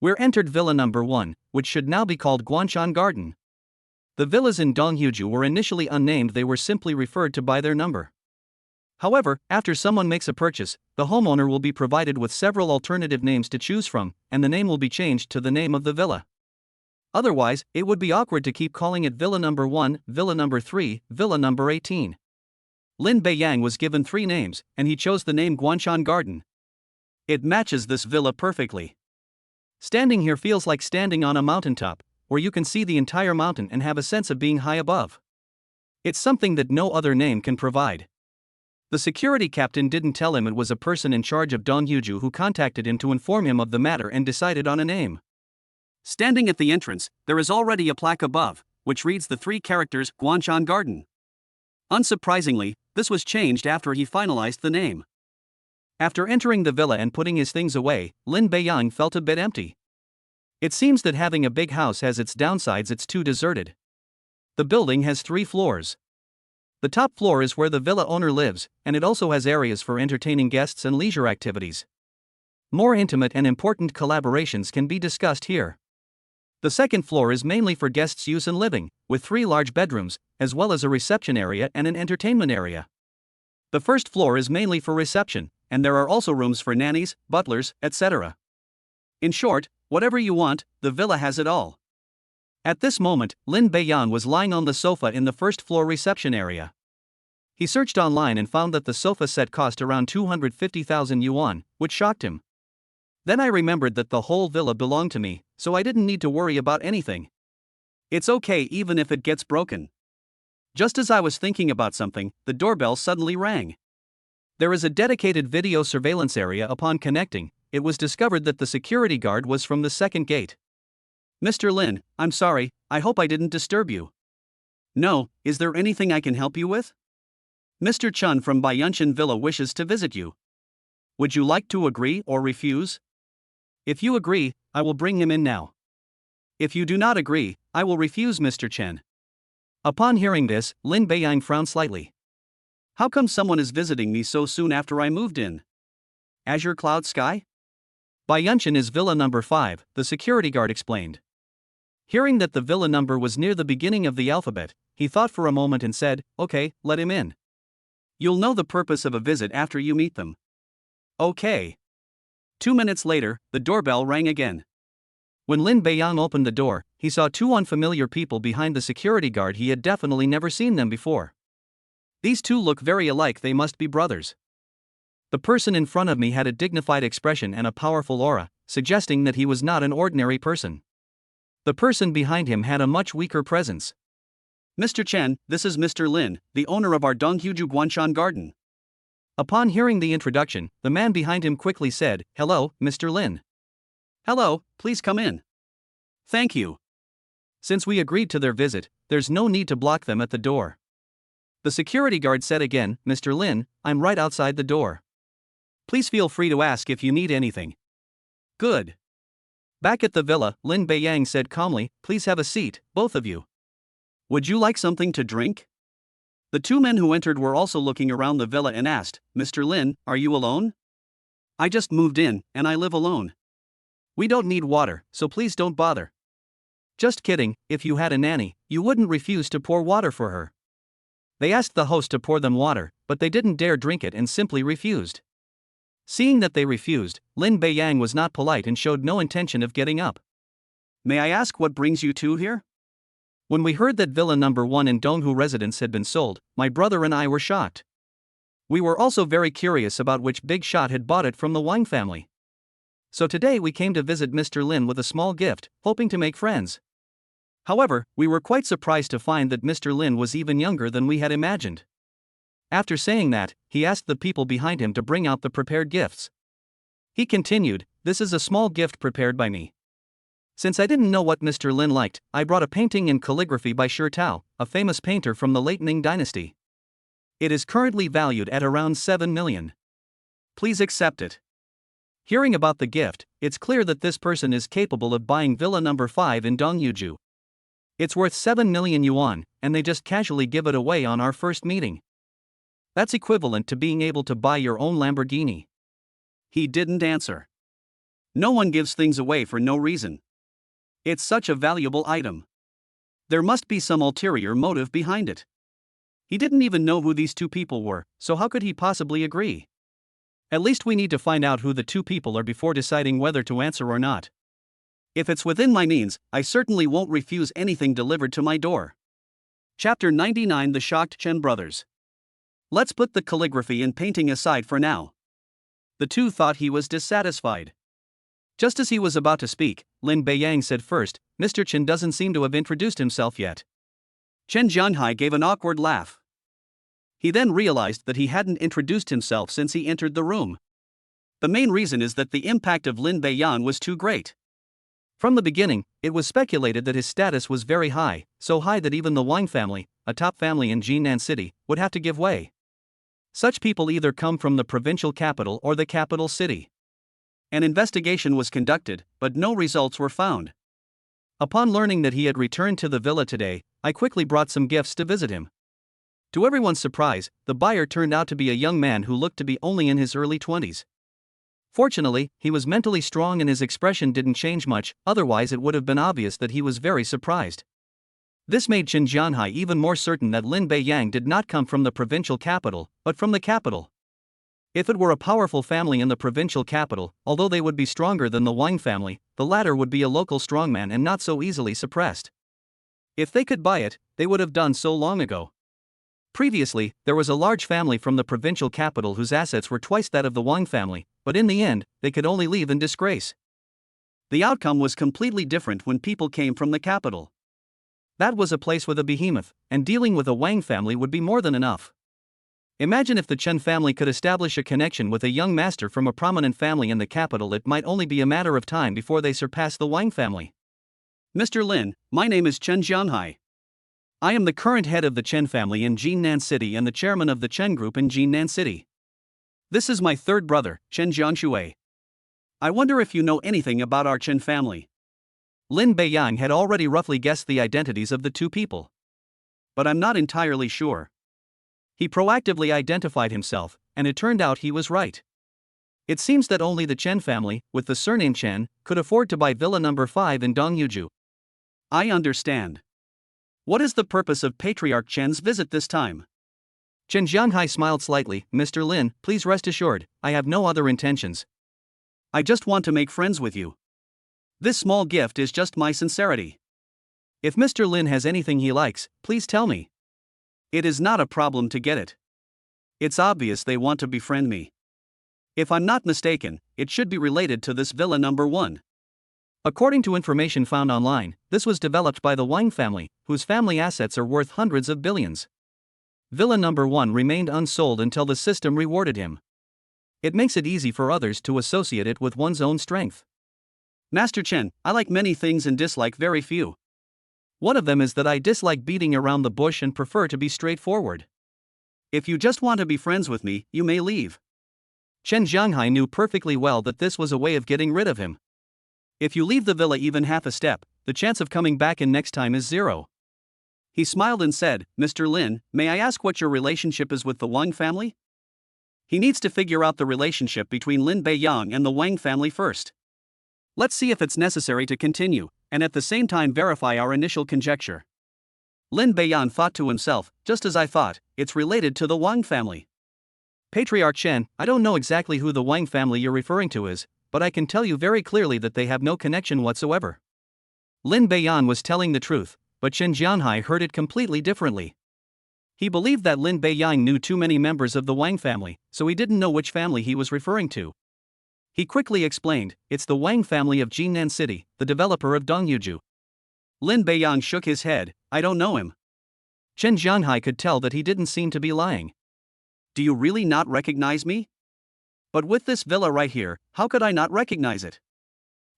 We're entered Villa number 1, which should now be called Guanshan Garden. The villas in Donghuju were initially unnamed. They were simply referred to by their number. However, after someone makes a purchase, the homeowner will be provided with several alternative names to choose from, and the name will be changed to the name of the villa. Otherwise, it would be awkward to keep calling it Villa number 1, Villa number 3, Villa number 18. Lin Beiyang was given 3 names, and he chose the name Guanshan Garden. It matches this villa perfectly. Standing here feels like standing on a mountaintop, where you can see the entire mountain and have a sense of being high above. It's something that no other name can provide. The security captain didn't tell him it was a person in charge of Donghuju who contacted him to inform him of the matter and decided on a name. Standing at the entrance, there is already a plaque above, which reads the 3 characters Guanshan Garden. Unsurprisingly, this was changed after he finalized the name. After entering the villa and putting his things away, Lin Beiyang felt a bit empty. It seems that having a big house has its downsides. It's too deserted. The building has 3 floors. The top floor is where the villa owner lives, and it also has areas for entertaining guests and leisure activities. More intimate and important collaborations can be discussed here. The second floor is mainly for guests' use and living, with 3 large bedrooms, as well as a reception area and an entertainment area. The first floor is mainly for reception, and there are also rooms for nannies, butlers, etc. In short, whatever you want, the villa has it all. At this moment, Lin Beiyang was lying on the sofa in the first floor reception area. He searched online and found that the sofa set cost around 250,000 yuan, which shocked him. Then I remembered that the whole villa belonged to me, so I didn't need to worry about anything. It's okay even if it gets broken. Just as I was thinking about something, the doorbell suddenly rang. There is a dedicated video surveillance area. Upon connecting, it was discovered that the security guard was from the second gate. "Mr. Lin, I'm sorry, I hope I didn't disturb you." "No, is there anything I can help you with?" "Mr. Chun from Baiyunshan Villa wishes to visit you. Would you like to agree or refuse?" "If you agree, I will bring him in now." If you do not agree, I will refuse, Mr. Chen. Upon hearing this, Lin Beiyang frowned slightly. How come someone is visiting me so soon after I moved in? Azure Cloud Sky? Bai Yunchen is villa number 5, the security guard explained. Hearing that the villa number was near the beginning of the alphabet, he thought for a moment and said, okay, let him in. You'll know the purpose of a visit after you meet them. Okay. 2 minutes later, the doorbell rang again. When Lin Beiyang opened the door, he saw 2 unfamiliar people behind the security guard. He had definitely never seen them before. These 2 look very alike, they must be brothers. The person in front of me had a dignified expression and a powerful aura, suggesting that he was not an ordinary person. The person behind him had a much weaker presence. Mr. Chen, this is Mr. Lin, the owner of our Donghuju Guanshan garden. Upon hearing the introduction, the man behind him quickly said, hello, Mr. Lin. Hello, please come in. Thank you. Since we agreed to their visit, there's no need to block them at the door. The security guard said again, Mr. Lin, I'm right outside the door. Please feel free to ask if you need anything. Good. Back at the villa, Lin Beiyang said calmly, please have a seat, both of you. Would you like something to drink? The 2 men who entered were also looking around the villa and asked, Mr. Lin, are you alone? I just moved in, and I live alone. We don't need water, so please don't bother. Just kidding, if you had a nanny, you wouldn't refuse to pour water for her. They asked the host to pour them water, but they didn't dare drink it and simply refused. Seeing that they refused, Lin Beiyang was not polite and showed no intention of getting up. May I ask what brings you 2 here? When we heard that villa number 1 in Donghu residence had been sold, my brother and I were shocked. We were also very curious about which big shot had bought it from the Wang family. So today we came to visit Mr. Lin with a small gift, hoping to make friends. However, we were quite surprised to find that Mr. Lin was even younger than we had imagined. After saying that, he asked the people behind him to bring out the prepared gifts. He continued, this is a small gift prepared by me. Since I didn't know what Mr. Lin liked, I brought a painting in calligraphy by Shi Tao, a famous painter from the late Ming dynasty. It is currently valued at around 7 million. Please accept it. Hearing about the gift, it's clear that this person is capable of buying villa number 5 in Donghuju. It's worth 7 million yuan, and they just casually give it away on our first meeting. That's equivalent to being able to buy your own Lamborghini. He didn't answer. No one gives things away for no reason. It's such a valuable item. There must be some ulterior motive behind it. He didn't even know who these 2 people were, so how could he possibly agree? At least we need to find out who the 2 people are before deciding whether to answer or not. If it's within my means, I certainly won't refuse anything delivered to my door. Chapter 99 The Shocked Chen Brothers. Let's put the calligraphy and painting aside for now. The 2 thought he was dissatisfied. Just as he was about to speak, Lin Beiyang said first, Mr. Chen doesn't seem to have introduced himself yet. Chen Jianhai gave an awkward laugh. He then realized that he hadn't introduced himself since he entered the room. The main reason is that the impact of Lin Beiyang was too great. From the beginning, it was speculated that his status was very high, so high that even the Wang family, a top family in Jinan City, would have to give way. Such people either come from the provincial capital or the capital city. An investigation was conducted, but no results were found. Upon learning that he had returned to the villa today, I quickly brought some gifts to visit him. To everyone's surprise, the buyer turned out to be a young man who looked to be only in his early 20s. Fortunately, he was mentally strong and his expression didn't change much, otherwise it would have been obvious that he was very surprised. This made Chen Jianhai even more certain that Lin Beiyang did not come from the provincial capital, but from the capital. If it were a powerful family in the provincial capital, although they would be stronger than the Wang family, the latter would be a local strongman and not so easily suppressed. If they could buy it, they would have done so long ago. Previously, there was a large family from the provincial capital whose assets were twice that of the Wang family, but in the end, they could only leave in disgrace. The outcome was completely different when people came from the capital. That was a place with a behemoth, and dealing with a Wang family would be more than enough. Imagine if the Chen family could establish a connection with a young master from a prominent family in the capital. It might only be a matter of time before they surpass the Wang family. Mr. Lin, my name is Chen Jianhai. I am the current head of the Chen family in Jinan City and the chairman of the Chen Group in Jinan City. This is my 3rd brother, Chen Jianshui. I wonder if you know anything about our Chen family. Lin Beiyang had already roughly guessed the identities of the two people. But I'm not entirely sure. He proactively identified himself, and it turned out he was right. It seems that only the Chen family, with the surname Chen, could afford to buy Villa number 5 in Dongyuju. I understand. What is the purpose of Patriarch Chen's visit this time? Chen Jianghai smiled slightly. Mr. Lin, please rest assured, I have no other intentions. I just want to make friends with you. This small gift is just my sincerity. If Mr. Lin has anything he likes, please tell me. It is not a problem to get it. It's obvious they want to befriend me. If I'm not mistaken, it should be related to this Villa number 1. According to information found online, this was developed by the Wang family, whose family assets are worth hundreds of billions. Villa number 1 remained unsold until the system rewarded him. It makes it easy for others to associate it with one's own strength. Master Chen, I like many things and dislike very few. One of them is that I dislike beating around the bush and prefer to be straightforward. If you just want to be friends with me, you may leave. Chen Jianghai knew perfectly well that this was a way of getting rid of him. If you leave the villa even half a step, the chance of coming back in next time is 0. He smiled and said, Mr. Lin, may I ask what your relationship is with the Wang family? He needs to figure out the relationship between Lin Beiyang and the Wang family first. Let's see if it's necessary to continue, and at the same time verify our initial conjecture. Lin Beiyang thought to himself, just as I thought, it's related to the Wang family. Patriarch Chen, I don't know exactly who the Wang family you're referring to is, but I can tell you very clearly that they have no connection whatsoever. Lin Beiyang was telling the truth, but Chen Jianhai heard it completely differently. He believed that Lin Beiyang knew too many members of the Wang family, so he didn't know which family he was referring to. He quickly explained, it's the Wang family of Jinnan City, the developer of Dongyuju. Lin Beiyang shook his head, I don't know him. Chen Jianhai could tell that he didn't seem to be lying. Do you really not recognize me? But with this villa right here, how could I not recognize it?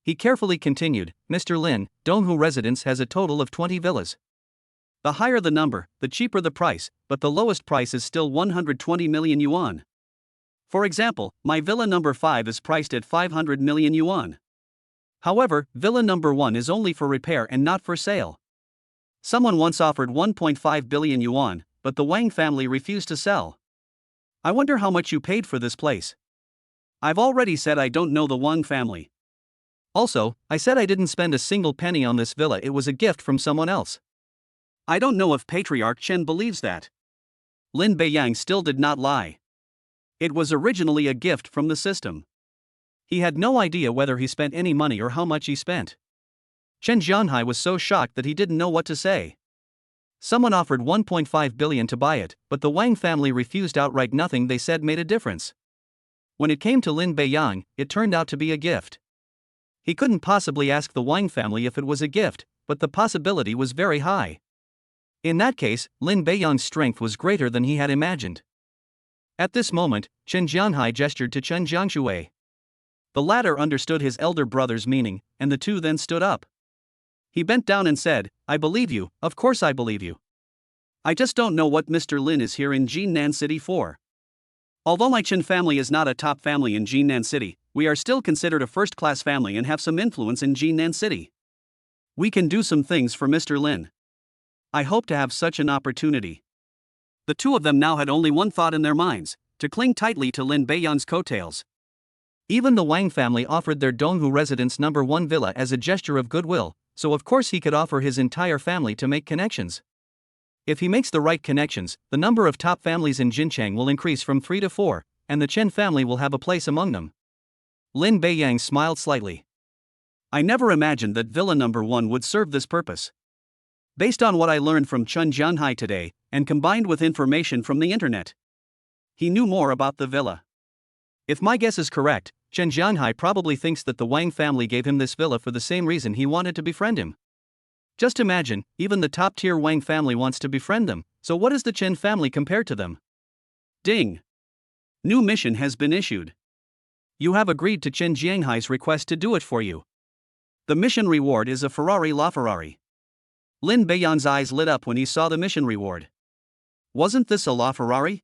He carefully continued, Mr. Lin, Donghu residence has a total of 20 villas. The higher the number, the cheaper the price, but the lowest price is still 120 million yuan. For example, my villa number 5 is priced at 500 million yuan. However, villa number 1 is only for repair and not for sale. Someone once offered 1.5 billion yuan, but the Wang family refused to sell. I wonder how much you paid for this place. I've already said I don't know the Wang family. Also, I said I didn't spend a single penny on this villa, it was a gift from someone else. I don't know if Patriarch Chen believes that. Lin Beiyang still did not lie. It was originally a gift from the system. He had no idea whether he spent any money or how much he spent. Chen Jianhai was so shocked that he didn't know what to say. Someone offered 1.5 billion to buy it, but the Wang family refused outright. Nothing they said made a difference. When it came to Lin Beiyang, it turned out to be a gift. He couldn't possibly ask the Wang family if it was a gift, but the possibility was very high. In that case, Lin Beiyang's strength was greater than he had imagined. At this moment, Chen Jianhai gestured to Chen Jiangshui. The latter understood his elder brother's meaning, and the two then stood up. He bent down and said, I believe you, of course I believe you. I just don't know what Mr. Lin is here in Jinnan City for. Although my Chen family is not a top family in Jinnan City, we are still considered a first-class family and have some influence in Jinnan City. We can do some things for Mr. Lin. I hope to have such an opportunity. The two of them now had only one thought in their minds, to cling tightly to Lin Beiyang's coattails. Even the Wang family offered their Donghu residence number 1 villa as a gesture of goodwill, so of course he could offer his entire family to make connections. If he makes the right connections, the number of top families in Jinchang will increase from 3 to 4, and the Chen family will have a place among them. Lin Beiyang smiled slightly. I never imagined that villa number 1 would serve this purpose. Based on what I learned from Chen Jianhai today, and combined with information from the internet, he knew more about the villa. If my guess is correct, Chen Jianhai probably thinks that the Wang family gave him this villa for the same reason he wanted to befriend him. Just imagine, even the top-tier Wang family wants to befriend them, so what is the Chen family compared to them? Ding! New mission has been issued. You have agreed to Chen Jianghai's request to do it for you. The mission reward is a Ferrari LaFerrari. Lin Beiyang's eyes lit up when he saw the mission reward. Wasn't this a LaFerrari?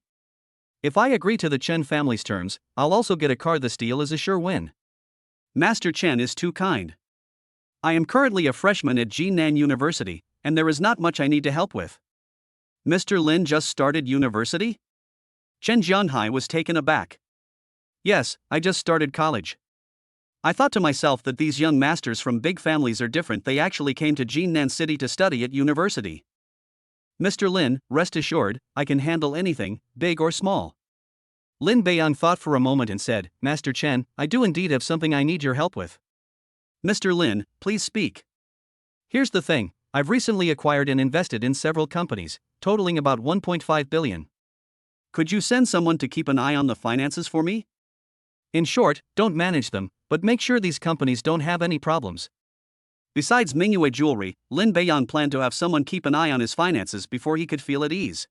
If I agree to the Chen family's terms, I'll also get a car. This deal is a sure win. Master Chen is too kind. I am currently a freshman at Jinan University, and there is not much I need to help with. Mr. Lin just started university? Chen Jianhai was taken aback. Yes, I just started college. I thought to myself that these young masters from big families are different. They actually came to Jinan City to study at university. Mr. Lin, rest assured, I can handle anything, big or small. Lin Beiyang thought for a moment and said, Master Chen, I do indeed have something I need your help with. Mr. Lin, please speak. Here's the thing, I've recently acquired and invested in several companies, totaling about 1.5 billion. Could you send someone to keep an eye on the finances for me? In short, don't manage them, but make sure these companies don't have any problems. Besides Mingyue Jewelry, Lin Beiyang planned to have someone keep an eye on his finances before he could feel at ease.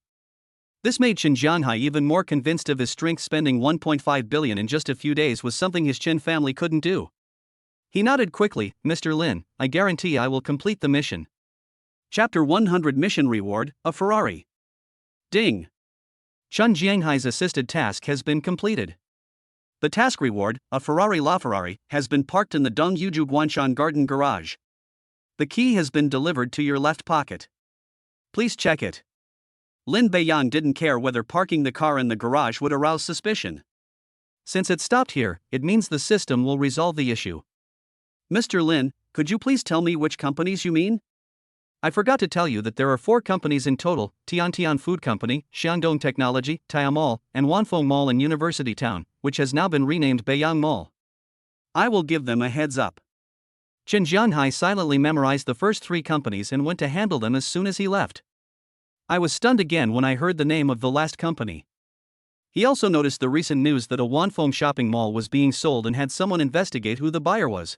This made Chen Jianhai even more convinced of his strength. Spending 1.5 billion in just a few days was something his Chen family couldn't do. He nodded quickly, Mr. Lin, I guarantee I will complete the mission. Chapter 100 Mission Reward, a Ferrari. Ding! Chen Jianhai's assisted task has been completed. The task reward, a Ferrari LaFerrari, has been parked in the Dongyuju Guanshan Garden garage. The key has been delivered to your left pocket. Please check it. Lin Beiyang didn't care whether parking the car in the garage would arouse suspicion. Since it stopped here, it means the system will resolve the issue. Mr. Lin, could you please tell me which companies you mean? I forgot to tell you that there are 4 companies in total: Tiantian Food Company, Shandong Technology, Taia Mall, and Wanfeng Mall in University Town, which has now been renamed Beiyang Mall. I will give them a heads up. Chen Jianhai silently memorized the first 3 companies and went to handle them as soon as he left. I was stunned again when I heard the name of the last company. He also noticed the recent news that a Wanfeng shopping mall was being sold and had someone investigate who the buyer was.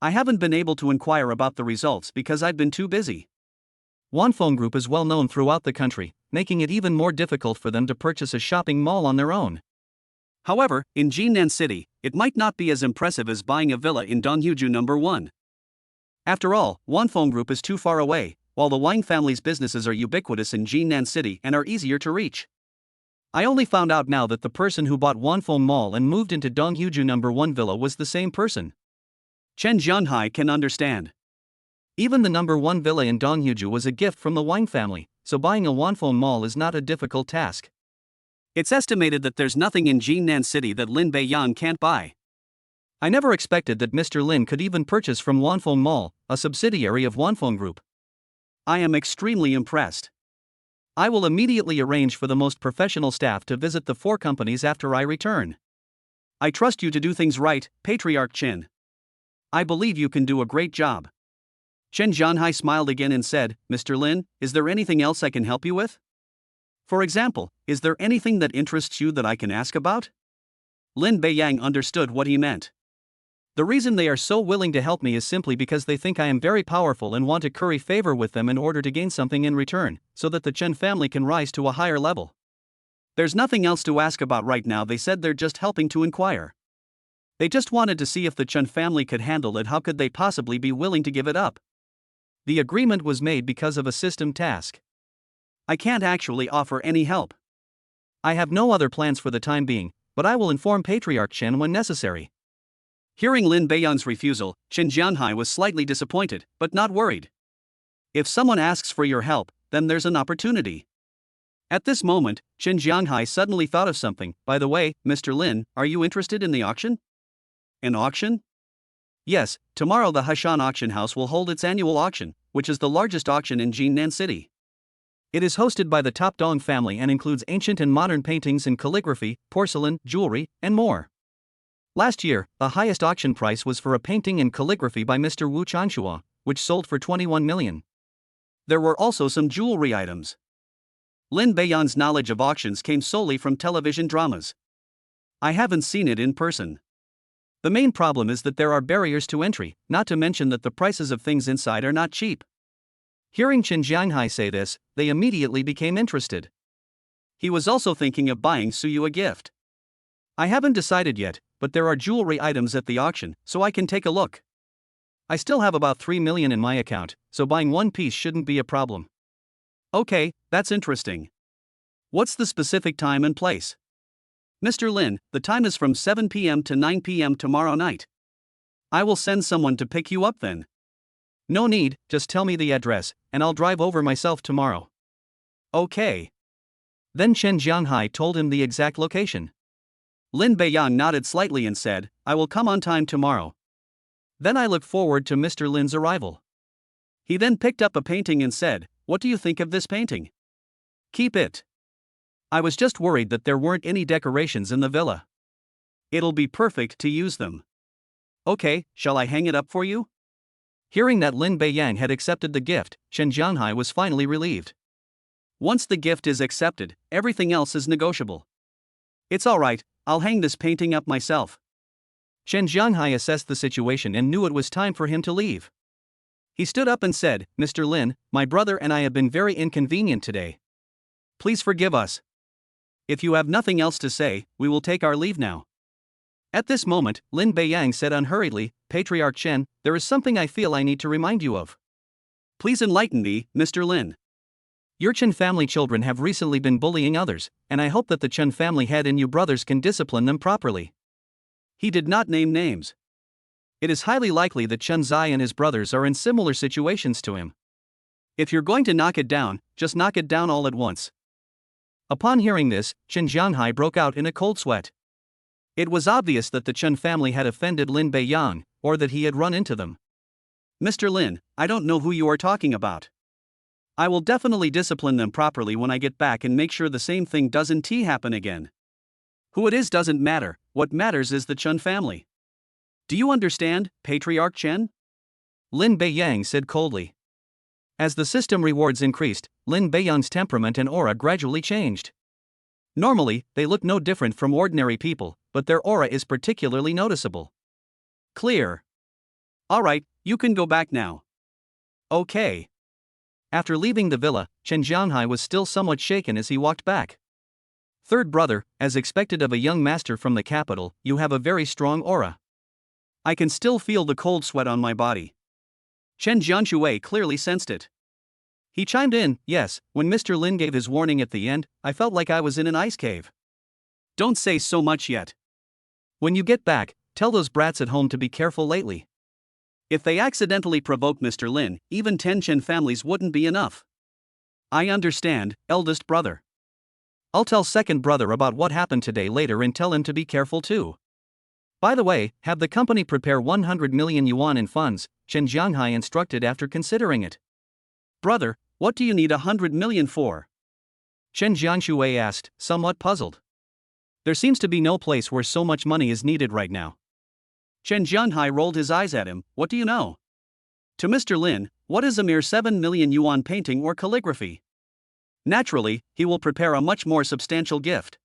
I haven't been able to inquire about the results because I've been too busy. Wanfeng Group is well known throughout the country, making it even more difficult for them to purchase a shopping mall on their own. However, in Jinan City, it might not be as impressive as buying a villa in Dongyuju No. 1. After all, Wanfeng Group is too far away, while the Wang family's businesses are ubiquitous in Jinan City and are easier to reach. I only found out now that the person who bought Wanfeng Mall and moved into Dongyuju No. 1 villa was the same person. Chen Jianhai can understand. Even the No. 1 villa in Dongyuju was a gift from the Wang family, so buying a Wanfeng Mall is not a difficult task. It's estimated that there's nothing in Jinan City that Lin Beiyang can't buy. I never expected that Mr. Lin could even purchase from Wanfeng Mall, a subsidiary of Wanfeng Group. I am extremely impressed. I will immediately arrange for the most professional staff to visit the 4 companies after I return. I trust you to do things right, Patriarch Chen. I believe you can do a great job. Chen Jianhai smiled again and said, Mr. Lin, is there anything else I can help you with? For example, is there anything that interests you that I can ask about? Lin Beiyang understood what he meant. The reason they are so willing to help me is simply because they think I am very powerful and want to curry favor with them in order to gain something in return, so that the Chen family can rise to a higher level. There's nothing else to ask about right now. They said they're just helping to inquire. They just wanted to see if the Chen family could handle it. How could they possibly be willing to give it up? The agreement was made because of a system task. I can't actually offer any help. I have no other plans for the time being, but I will inform Patriarch Chen when necessary. Hearing Lin Beiyang's refusal, Chen Jianhai was slightly disappointed, but not worried. If someone asks for your help, then there's an opportunity. At this moment, Chen Jianhai suddenly thought of something. By the way, Mr. Lin, are you interested in the auction? An auction? Yes, tomorrow the Heshan Auction House will hold its annual auction, which is the largest auction in Jinan City. It is hosted by the top Dong family and includes ancient and modern paintings and calligraphy, porcelain, jewelry, and more. Last year, the highest auction price was for a painting and calligraphy by Mr. Wu Chanshua, which sold for 21 million. There were also some jewelry items. Lin Beiyang's knowledge of auctions came solely from television dramas. I haven't seen it in person. The main problem is that there are barriers to entry, not to mention that the prices of things inside are not cheap. Hearing Chen Jianhai say this, they immediately became interested. He was also thinking of buying Suyu a gift. I haven't decided yet, but there are jewelry items at the auction, so I can take a look. I still have about 3 million in my account, so buying one piece shouldn't be a problem. Okay, that's interesting. What's the specific time and place? Mr. Lin, the time is from 7 p.m. to 9 p.m. tomorrow night. I will send someone to pick you up then. No need, just tell me the address, and I'll drive over myself tomorrow. Okay. Then Chen Jianhai told him the exact location. Lin Beiyang nodded slightly and said, I will come on time tomorrow. Then I look forward to Mr. Lin's arrival. He then picked up a painting and said, What do you think of this painting? Keep it. I was just worried that there weren't any decorations in the villa. It'll be perfect to use them. Okay, shall I hang it up for you? Hearing that Lin Beiyang had accepted the gift, Chen Jianhai was finally relieved. Once the gift is accepted, everything else is negotiable. It's alright, I'll hang this painting up myself. Chen Jianhai assessed the situation and knew it was time for him to leave. He stood up and said, Mr. Lin, my brother and I have been very inconvenient today. Please forgive us. If you have nothing else to say, we will take our leave now. At this moment, Lin Beiyang said unhurriedly, Patriarch Chen, there is something I feel I need to remind you of. Please enlighten me, Mr. Lin. Your Chen family children have recently been bullying others, and I hope that the Chen family head and you brothers can discipline them properly. He did not name names. It is highly likely that Chen Zai and his brothers are in similar situations to him. If you're going to knock it down, just knock it down all at once. Upon hearing this, Chen Jianhai broke out in a cold sweat. It was obvious that the Chen family had offended Lin Beiyang, or that he had run into them. Mr. Lin, I don't know who you are talking about. I will definitely discipline them properly when I get back and make sure the same thing doesn't happen again. Who it is doesn't matter, what matters is the Chen family. Do you understand, Patriarch Chen? Lin Beiyang said coldly. As the system rewards increased, Lin Beiyang's temperament and aura gradually changed. Normally, they look no different from ordinary people, but their aura is particularly noticeable. Clear. Alright, you can go back now. Okay. After leaving the villa, Chen Jianhai was still somewhat shaken as he walked back. Third brother, as expected of a young master from the capital, you have a very strong aura. I can still feel the cold sweat on my body. Chen Jianxue clearly sensed it. He chimed in, yes, when Mr. Lin gave his warning at the end, I felt like I was in an ice cave. Don't say so much yet. When you get back, tell those brats at home to be careful lately. If they accidentally provoke Mr. Lin, even 10 Chen families wouldn't be enough. I understand, eldest brother. I'll tell second brother about what happened today later and tell him to be careful too. By the way, have the company prepare 100 million yuan in funds, Chen Jianhai instructed after considering it. Brother, what do you need 100 million for? Chen Jianxue asked, somewhat puzzled. There seems to be no place where so much money is needed right now. Chen Jianhai rolled his eyes at him, what do you know? To Mr. Lin, what is a mere 7 million yuan painting or calligraphy? Naturally, he will prepare a much more substantial gift.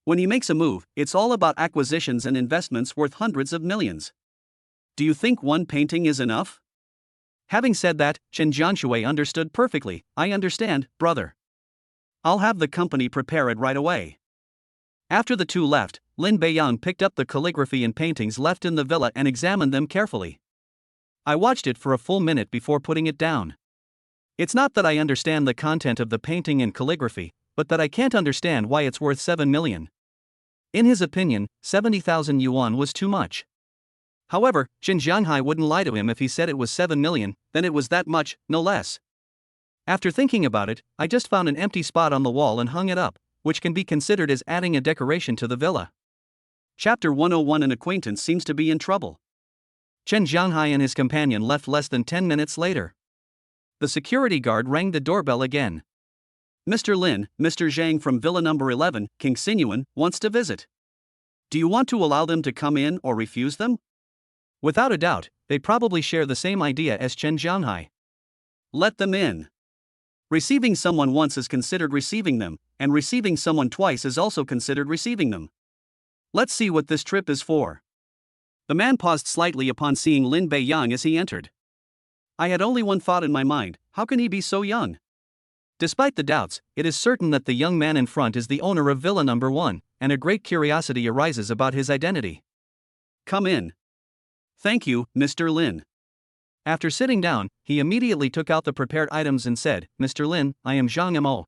When he makes a move, it's all about acquisitions and investments worth hundreds of millions. Do you think one painting is enough? Having said that, Chen Jianxue understood perfectly, I understand, brother. I'll have the company prepare it right away. After the two left, Lin Beiyang picked up the calligraphy and paintings left in the villa and examined them carefully. I watched it for a full minute before putting it down. It's not that I understand the content of the painting and calligraphy, but that I can't understand why it's worth 7 million. In his opinion, 70,000 yuan was too much. However, Chen Jianhai wouldn't lie to him if he said it was 7 million, then it was that much, no less. After thinking about it, I just found an empty spot on the wall and hung it up, which can be considered as adding a decoration to the villa. Chapter 101. An acquaintance seems to be in trouble. Chen Jianhai and his companion left less than 10 minutes later. The security guard rang the doorbell again. Mr. Lin, Mr. Zhang from Villa number 11, King Sinyuan, wants to visit. Do you want to allow them to come in or refuse them? Without a doubt, they probably share the same idea as Chen Jianhai. Let them in. Receiving someone once is considered receiving them, and receiving someone twice is also considered receiving them. Let's see what this trip is for. The man paused slightly upon seeing Lin Beiyang as he entered. I had only one thought in my mind, how can he be so young? Despite the doubts, it is certain that the young man in front is the owner of Villa number 1, and a great curiosity arises about his identity. Come in. Thank you, Mr. Lin. After sitting down, he immediately took out the prepared items and said, Mr. Lin, I am Zhang Mo.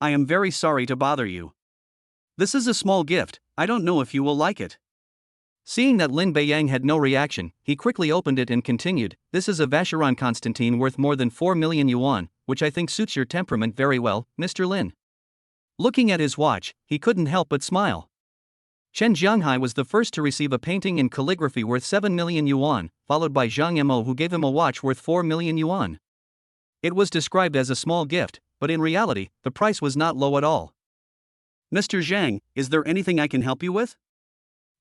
I am very sorry to bother you. This is a small gift, I don't know if you will like it. Seeing that Lin Beiyang had no reaction, he quickly opened it and continued, "This is a Vacheron Constantine worth more than 4 million yuan, which I think suits your temperament very well, Mr. Lin." Looking at his watch, he couldn't help but smile. Chen Jianghai was the first to receive a painting in calligraphy worth 7 million yuan, followed by Zhang Yimou, who gave him a watch worth 4 million yuan. It was described as a small gift, but in reality, the price was not low at all. "Mr. Zhang, is there anything I can help you with?"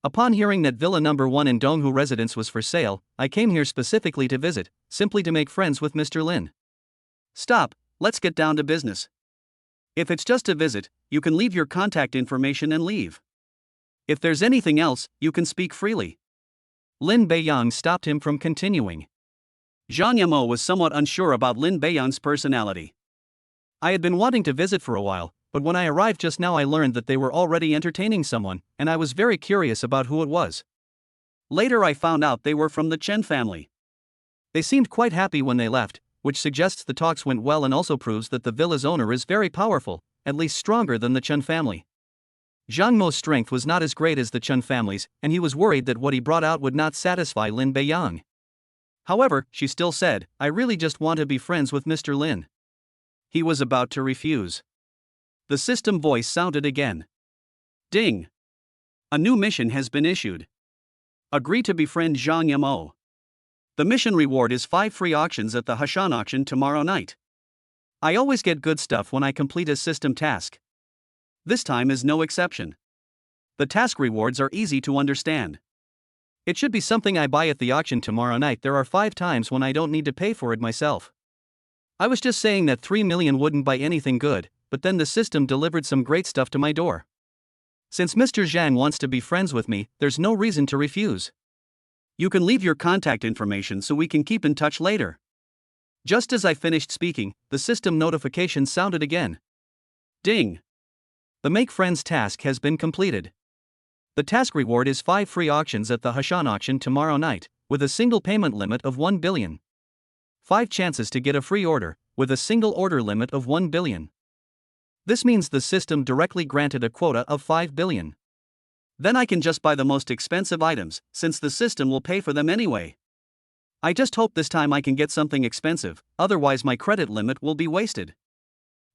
Upon hearing that Villa Number 1 in Donghu residence was for sale, I came here specifically to visit, simply to make friends with Mr. Lin. "Stop, let's get down to business. If it's just a visit, you can leave your contact information and leave. If there's anything else, you can speak freely." Lin Beiyang stopped him from continuing. Zhang Yimou was somewhat unsure about Lin Beiyang's personality. I had been wanting to visit for a while, but when I arrived just now I learned that they were already entertaining someone, and I was very curious about who it was. Later I found out they were from the Chen family. They seemed quite happy when they left, which suggests the talks went well and also proves that the villa's owner is very powerful, at least stronger than the Chen family. Zhang Mo's strength was not as great as the Chen family's, and he was worried that what he brought out would not satisfy Lin Beiyang. However, she still said, "I really just want to be friends with Mr. Lin." He was about to refuse. The system voice sounded again. Ding! A new mission has been issued. Agree to befriend Zhang Yimou. The mission reward is 5 free auctions at the Hashan auction tomorrow night. I always get good stuff when I complete a system task. This time is no exception. The task rewards are easy to understand. It should be something I buy at the auction tomorrow night. There are 5 times when I don't need to pay for it myself. I was just saying that 3 million wouldn't buy anything good, but then the system delivered some great stuff to my door. Since Mr. Zhang wants to be friends with me, there's no reason to refuse. You can leave your contact information so we can keep in touch later. Just as I finished speaking, the system notification sounded again. Ding! The Make Friends task has been completed. The task reward is 5 free auctions at the Hashan auction tomorrow night, with a single payment limit of 1 billion. 5 chances to get a free order, with a single order limit of 1 billion. This means the system directly granted a quota of 5 billion. Then I can just buy the most expensive items, since the system will pay for them anyway. I just hope this time I can get something expensive, otherwise my credit limit will be wasted.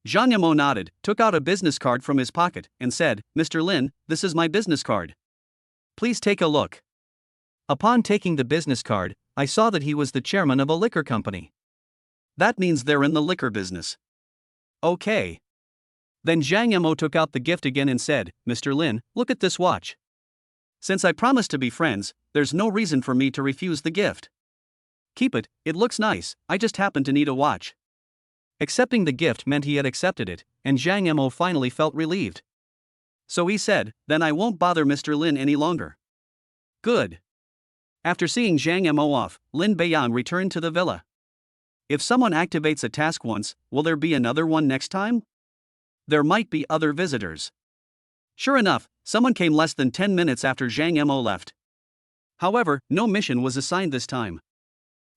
Zhang Yimou nodded, took out a business card from his pocket, and said, "Mr. Lin, this is my business card. Please take a look." Upon taking the business card, I saw that he was the chairman of a liquor company. That means they're in the liquor business. Okay. Then Zhang Yimou took out the gift again and said, "Mr. Lin, look at this watch. Since I promised to be friends, there's no reason for me to refuse the gift. Keep it, it looks nice, I just happen to need a watch." Accepting the gift meant he had accepted it, and Zhang Yimou finally felt relieved. So he said, "Then I won't bother Mr. Lin any longer." Good. After seeing Zhang Yimou off, Lin Beiyang returned to the villa. If someone activates a task once, will there be another one next time? There might be other visitors. Sure enough, someone came less than 10 minutes after Zhang Yimou left. However, no mission was assigned this time.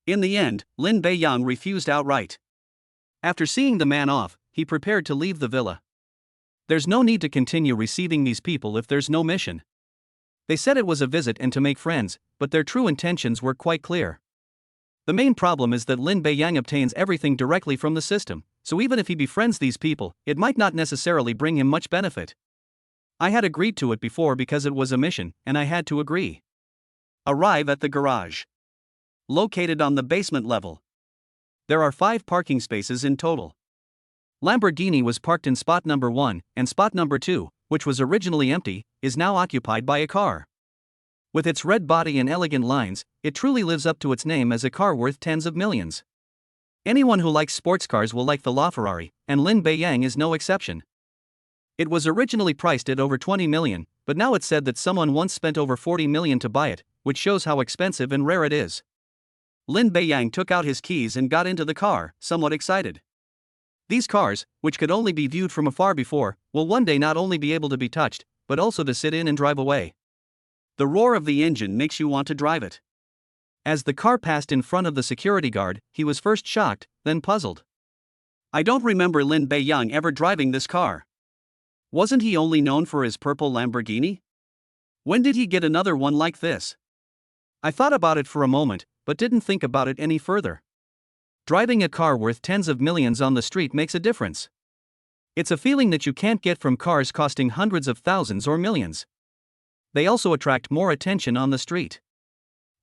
In the end, Lin Beiyang refused outright. After seeing the man off, he prepared to leave the villa. There's no need to continue receiving these people if there's no mission. They said it was a visit and to make friends, but their true intentions were quite clear. The main problem is that Lin Beiyang obtains everything directly from the system, so even if he befriends these people, it might not necessarily bring him much benefit. I had agreed to it before because it was a mission, and I had to agree. Arrive at the garage. Located on the basement level. There are 5 parking spaces in total. Lamborghini was parked in spot number 1, and spot number 2, which was originally empty, is now occupied by a car. With its red body and elegant lines, it truly lives up to its name as a car worth tens of millions. Anyone who likes sports cars will like the LaFerrari, and Lin Beiyang is no exception. It was originally priced at over 20 million, but now it's said that someone once spent over 40 million to buy it, which shows how expensive and rare it is. Lin Beiyang took out his keys and got into the car, somewhat excited. These cars, which could only be viewed from afar before, will one day not only be able to be touched, but also to sit in and drive away. The roar of the engine makes you want to drive it. As the car passed in front of the security guard, he was first shocked, then puzzled. I don't remember Lin Beiyang ever driving this car. Wasn't he only known for his purple Lamborghini? When did he get another one like this? I thought about it for a moment, but didn't think about it any further. Driving a car worth tens of millions on the street makes a difference. It's a feeling that you can't get from cars costing hundreds of thousands or millions. They also attract more attention on the street.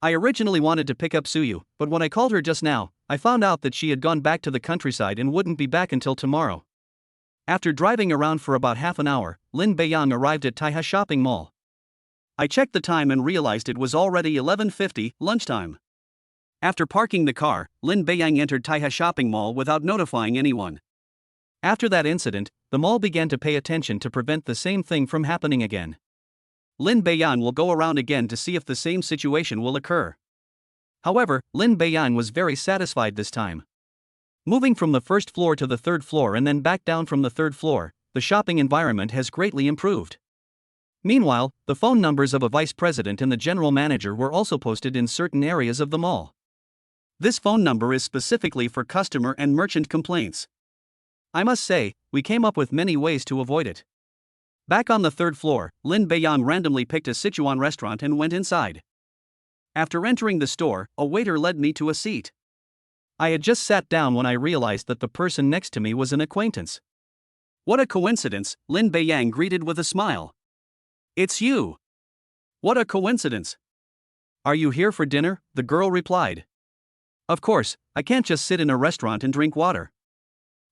I originally wanted to pick up Suyu, but when I called her just now, I found out that she had gone back to the countryside and wouldn't be back until tomorrow. After driving around for about half an hour, Lin Beiyang arrived at Taiha Shopping Mall. I checked the time and realized it was already 11:50, lunchtime. After parking the car, Lin Beiyang entered Taiha Shopping Mall without notifying anyone. After that incident, the mall began to pay attention to prevent the same thing from happening again. Lin Beiyang will go around again to see if the same situation will occur. However, Lin Beiyang was very satisfied this time. Moving from the first floor to the third floor and then back down from the third floor, the shopping environment has greatly improved. Meanwhile, the phone numbers of a vice president and the general manager were also posted in certain areas of the mall. This phone number is specifically for customer and merchant complaints. I must say, we came up with many ways to avoid it. Back on the third floor, Lin Beiyang randomly picked a Sichuan restaurant and went inside. After entering the store, a waiter led me to a seat. I had just sat down when I realized that the person next to me was an acquaintance. What a coincidence, Lin Beiyang greeted with a smile. It's you. What a coincidence. Are you here for dinner? The girl replied. Of course, I can't just sit in a restaurant and drink water.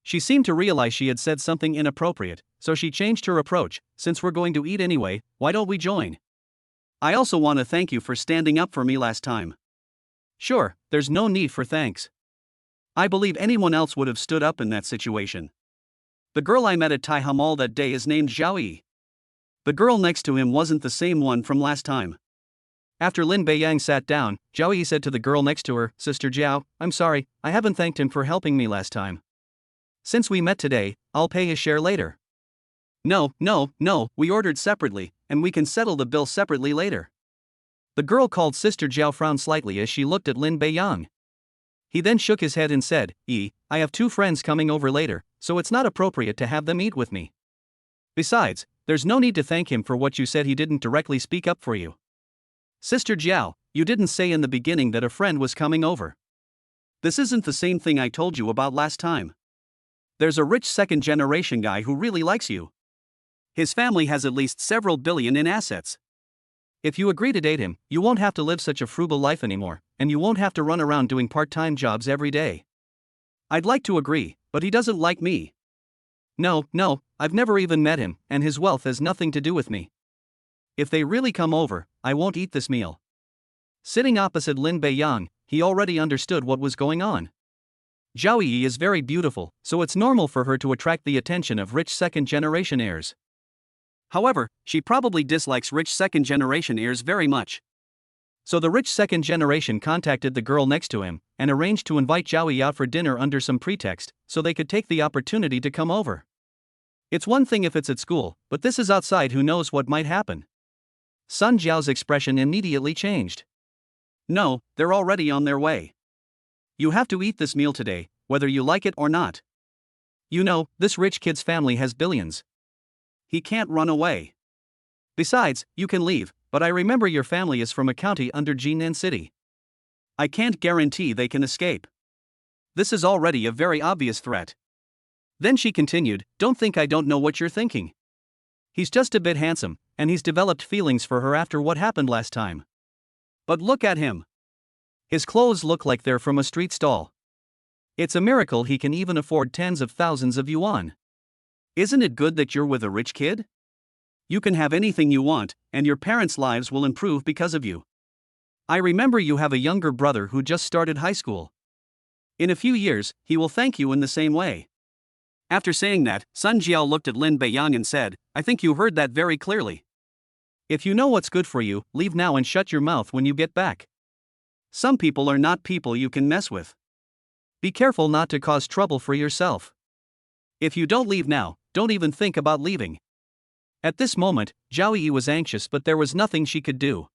She seemed to realize she had said something inappropriate, so she changed her approach. Since we're going to eat anyway, why don't we join? I also want to thank you for standing up for me last time. Sure, there's no need for thanks. I believe anyone else would have stood up in that situation. The girl I met at Taiha Mall that day is named Zhao Yi. The girl next to him wasn't the same one from last time. After Lin Beiyang sat down, Zhao Yi said to the girl next to her, Sister Zhao, I'm sorry, I haven't thanked him for helping me last time. Since we met today, I'll pay his share later. No, we ordered separately, and we can settle the bill separately later. The girl called Sister Zhao frowned slightly as she looked at Lin Beiyang. He then shook his head and said, I have 2 friends coming over later, so it's not appropriate to have them eat with me. Besides, there's no need to thank him for what you said. He didn't directly speak up for you. Sister Zhao, you didn't say in the beginning that a friend was coming over. This isn't the same thing I told you about last time. There's a rich second-generation guy who really likes you. His family has at least several billion in assets. If you agree to date him, you won't have to live such a frugal life anymore, and you won't have to run around doing part-time jobs every day. I'd like to agree, but he doesn't like me. No, I've never even met him, and his wealth has nothing to do with me. If they really come over, I won't eat this meal. Sitting opposite Lin Beiyang, he already understood what was going on. Zhao Yi is very beautiful, so it's normal for her to attract the attention of rich second-generation heirs. However, she probably dislikes rich second-generation heirs very much. So the rich second generation contacted the girl next to him, and arranged to invite Zhao Yi out for dinner under some pretext, so they could take the opportunity to come over. It's one thing if it's at school, but this is outside, who knows what might happen. Sun Jiao's expression immediately changed. No, they're already on their way. You have to eat this meal today, whether you like it or not. You know, this rich kid's family has billions. He can't run away. Besides, you can leave, but I remember your family is from a county under Jinan City. I can't guarantee they can escape. This is already a very obvious threat. Then she continued, don't think I don't know what you're thinking. He's just a bit handsome, and he's developed feelings for her after what happened last time. But look at him. His clothes look like they're from a street stall. It's a miracle he can even afford tens of thousands of yuan. Isn't it good that you're with a rich kid? You can have anything you want, and your parents' lives will improve because of you. I remember you have a younger brother who just started high school. In a few years, he will thank you in the same way. After saying that, Sun Jiao looked at Lin Beiyang and said, I think you heard that very clearly. If you know what's good for you, leave now and shut your mouth when you get back. Some people are not people you can mess with. Be careful not to cause trouble for yourself. If you don't leave now, don't even think about leaving. At this moment, Zhao Yi was anxious, but there was nothing she could do.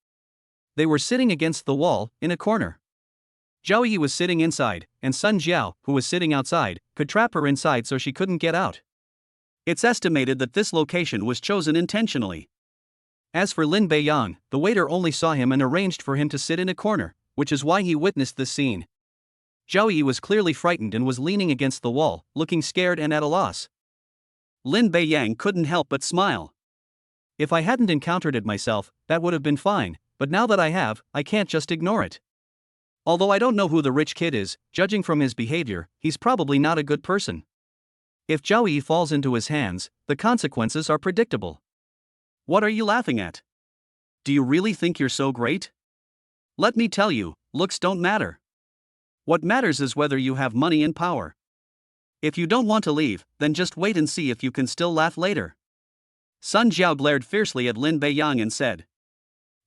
They were sitting against the wall, in a corner. Zhao Yi was sitting inside, and Sun Jiao, who was sitting outside, could trap her inside so she couldn't get out. It's estimated that this location was chosen intentionally. As for Lin Beiyang, the waiter only saw him and arranged for him to sit in a corner, which is why he witnessed this scene. Zhao Yi was clearly frightened and was leaning against the wall, looking scared and at a loss. Lin Beiyang couldn't help but smile. If I hadn't encountered it myself, that would have been fine, but now that I have, I can't just ignore it. Although I don't know who the rich kid is, judging from his behavior, he's probably not a good person. If Zhao Yi falls into his hands, the consequences are predictable. What are you laughing at? Do you really think you're so great? Let me tell you, looks don't matter. What matters is whether you have money and power. If you don't want to leave, then just wait and see if you can still laugh later. Sun Jiao glared fiercely at Lin Beiyang and said.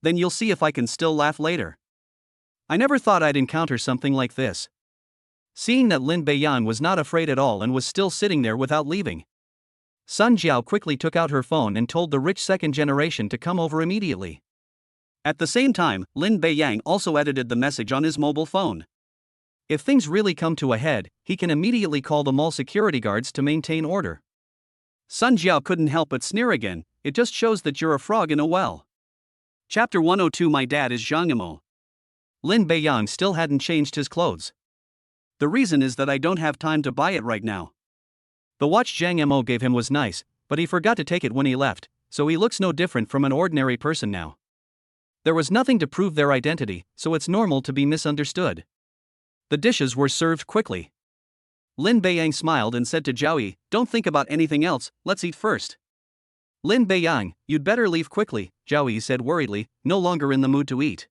Then you'll see if I can still laugh later. I never thought I'd encounter something like this. Seeing that Lin Beiyang was not afraid at all and was still sitting there without leaving, Sun Jiao quickly took out her phone and told the rich second generation to come over immediately. At the same time, Lin Beiyang also edited the message on his mobile phone. If things really come to a head, he can immediately call the mall security guards to maintain order. Sun Jiao couldn't help but sneer again. It just shows that you're a frog in a well. Chapter 102. My dad is Zhang Yimou. Lin Beiyang still hadn't changed his clothes. The reason is that I don't have time to buy it right now. The watch Zhang Yimou gave him was nice, but he forgot to take it when he left, so he looks no different from an ordinary person now. There was nothing to prove their identity, so it's normal to be misunderstood. The dishes were served quickly. Lin Beiyang smiled and said to Zhao Yi, "Don't think about anything else, let's eat first." "Lin Beiyang, you'd better leave quickly," Zhao Yi said worriedly, no longer in the mood to eat.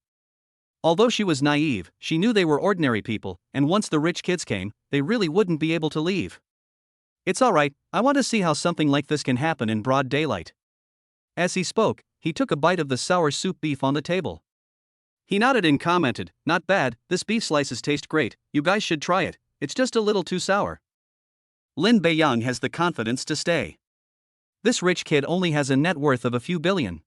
Although she was naive, she knew they were ordinary people, and once the rich kids came, they really wouldn't be able to leave. "It's alright, I want to see how something like this can happen in broad daylight." As he spoke, he took a bite of the sour soup beef on the table. He nodded and commented, "Not bad, this beef slices taste great, you guys should try it, it's just a little too sour." Lin Beiyang has the confidence to stay. This rich kid only has a net worth of a few billion.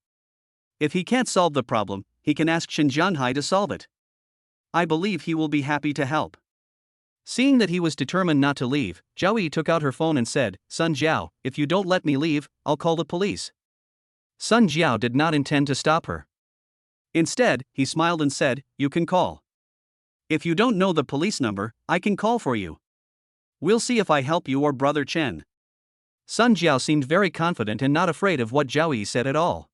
If he can't solve the problem, he can ask Shin Jianhai to solve it. I believe he will be happy to help. Seeing that he was determined not to leave, Zhao Yi took out her phone and said, "Sun Jiao, if you don't let me leave, I'll call the police." Sun Jiao did not intend to stop her. Instead, he smiled and said, "You can call. If you don't know the police number, I can call for you. We'll see if I help you or Brother Chen." Sun Jiao seemed very confident and not afraid of what Zhao Yi said at all.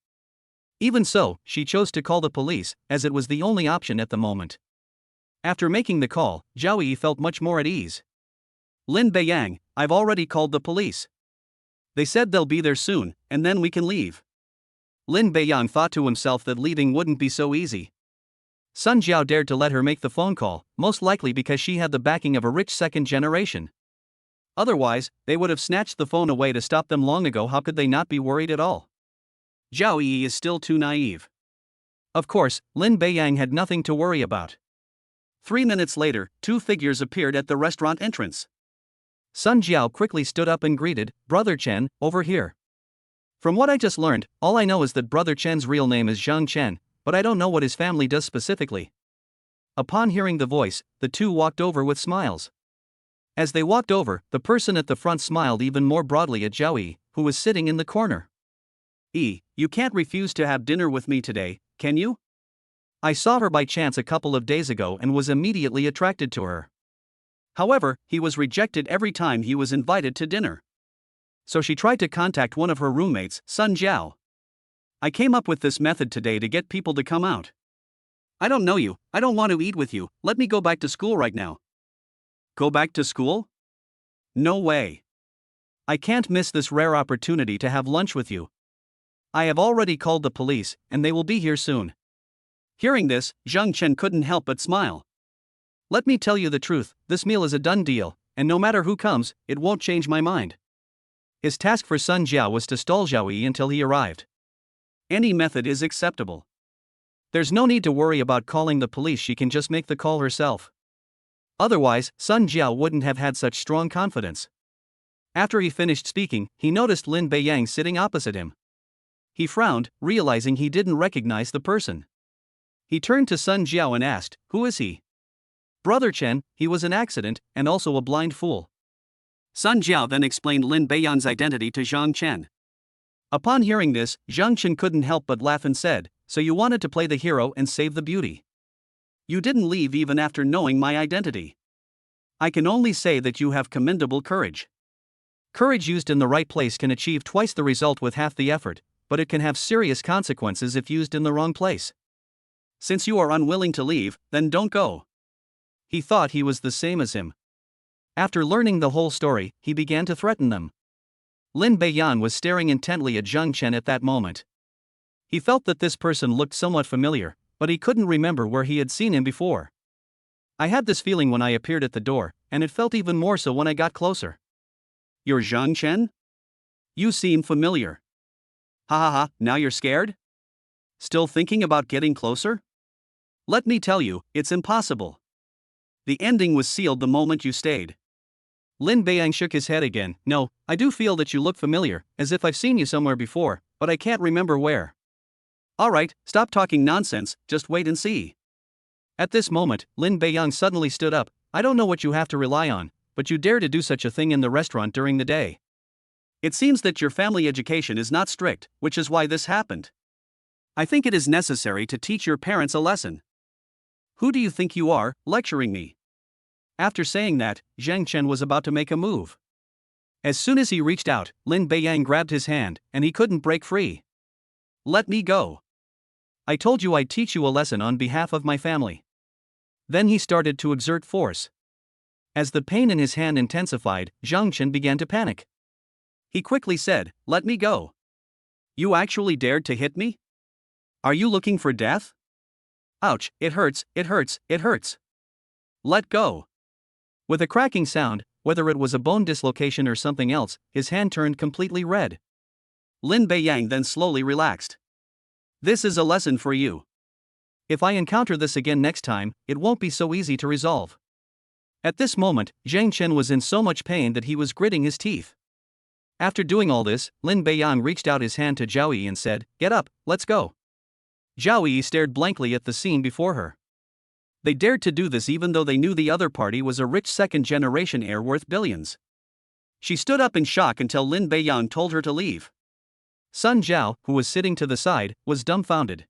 Even so, she chose to call the police, as it was the only option at the moment. After making the call, Zhao Yi felt much more at ease. "Lin Beiyang, I've already called the police. They said they'll be there soon, and then we can leave." Lin Beiyang thought to himself that leaving wouldn't be so easy. Sun Jiao dared to let her make the phone call, most likely because she had the backing of a rich second generation. Otherwise, they would have snatched the phone away to stop them long ago. How could they not be worried at all? Zhao Yi is still too naive. Of course, Lin Beiyang had nothing to worry about. 3 minutes later, 2 figures appeared at the restaurant entrance. Sun Jiao quickly stood up and greeted, "Brother Chen, over here." "From what I just learned, all I know is that Brother Chen's real name is Zhang Chen, but I don't know what his family does specifically." Upon hearing the voice, the two walked over with smiles. As they walked over, the person at the front smiled even more broadly at Zhao Yi, who was sitting in the corner. You can't refuse to have dinner with me today, can you? I saw her by chance a couple of days ago and was immediately attracted to her. However, he was rejected every time he was invited to dinner. So she tried to contact one of her roommates, Sun Jiao. I came up with this method today to get people to come out. I don't know you, I don't want to eat with you, let me go back to school right now. Go back to school? No way. I can't miss this rare opportunity to have lunch with you. I have already called the police, and they will be here soon. Hearing this, Zhang Chen couldn't help but smile. Let me tell you the truth, this meal is a done deal, and no matter who comes, it won't change my mind. His task for Sun Jiao was to stall Zhao Yi until he arrived. Any method is acceptable. There's no need to worry about calling the police, she can just make the call herself. Otherwise, Sun Jiao wouldn't have had such strong confidence. After he finished speaking, he noticed Lin Beiyang sitting opposite him. He frowned, realizing he didn't recognize the person. He turned to Sun Jiao and asked, "Who is he?" "Brother Chen, he was an accident, and also a blind fool." Sun Jiao then explained Lin Beiyang's identity to Zhang Chen. Upon hearing this, Zhang Chen couldn't help but laugh and said, "So you wanted to play the hero and save the beauty? You didn't leave even after knowing my identity. I can only say that you have commendable courage. Courage used in the right place can achieve twice the result with half the effort, but it can have serious consequences if used in the wrong place. Since you are unwilling to leave, then don't go." He thought he was the same as him. After learning the whole story, he began to threaten them. Lin Beiyan was staring intently at Zhang Chen at that moment. He felt that this person looked somewhat familiar, but he couldn't remember where he had seen him before. "I had this feeling when I appeared at the door, and it felt even more so when I got closer." "You're Zhang Chen? You seem familiar. Ha ha ha, now you're scared? Still thinking about getting closer? Let me tell you, it's impossible. The ending was sealed the moment you stayed." Lin Beiyang shook his head again. "No, I do feel that you look familiar, as if I've seen you somewhere before, but I can't remember where." "Alright, stop talking nonsense, just wait and see." At this moment, Lin Beiyang suddenly stood up. "I don't know what you have to rely on, but you dare to do such a thing in the restaurant during the day. It seems that your family education is not strict, which is why this happened. I think it is necessary to teach your parents a lesson. Who do you think you are, lecturing me?" After saying that, Zhang Chen was about to make a move. As soon as he reached out, Lin Beiyang grabbed his hand, and he couldn't break free. "Let me go. I told you I'd teach you a lesson on behalf of my family." Then he started to exert force. As the pain in his hand intensified, Zhang Chen began to panic. He quickly said, "Let me go. You actually dared to hit me? Are you looking for death? Ouch, it hurts, it hurts, it hurts. Let go." With a cracking sound, whether it was a bone dislocation or something else, his hand turned completely red. Lin Beiyang then slowly relaxed. "This is a lesson for you. If I encounter this again next time, it won't be so easy to resolve." At this moment, Zhang Chen was in so much pain that he was gritting his teeth. After doing all this, Lin Beiyang reached out his hand to Zhao Yi and said, "Get up, let's go." Zhao Yi stared blankly at the scene before her. They dared to do this even though they knew the other party was a rich second-generation heir worth billions. She stood up in shock until Lin Beiyang told her to leave. Sun Zhao, who was sitting to the side, was dumbfounded.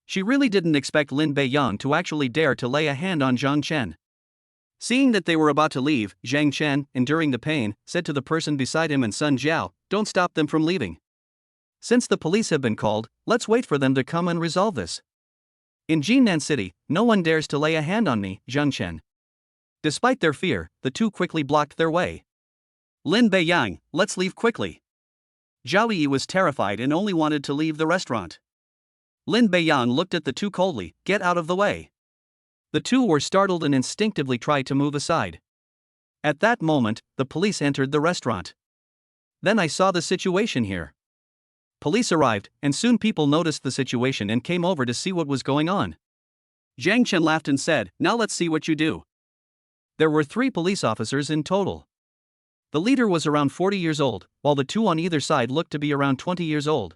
She really didn't expect Lin Beiyang to actually dare to lay a hand on Zhang Chen. Seeing that they were about to leave, Zhang Chen, enduring the pain, said to the person beside him and Sun Zhao, "Don't stop them from leaving. Since the police have been called, let's wait for them to come and resolve this. In Jinan City, no one dares to lay a hand on me, Zhang Chen." Despite their fear, the two quickly blocked their way. "Lin Beiyang, let's leave quickly." Zhao Yi was terrified and only wanted to leave the restaurant. Lin Beiyang looked at the two coldly. "Get out of the way." The two were startled and instinctively tried to move aside. At that moment, the police entered the restaurant. Then I saw the situation here. Police arrived, and soon people noticed the situation and came over to see what was going on. Zhang Chen laughed and said, "Now let's see what you do." There were 3 police officers in total. The leader was around 40 years old, while the 2 on either side looked to be around 20 years old.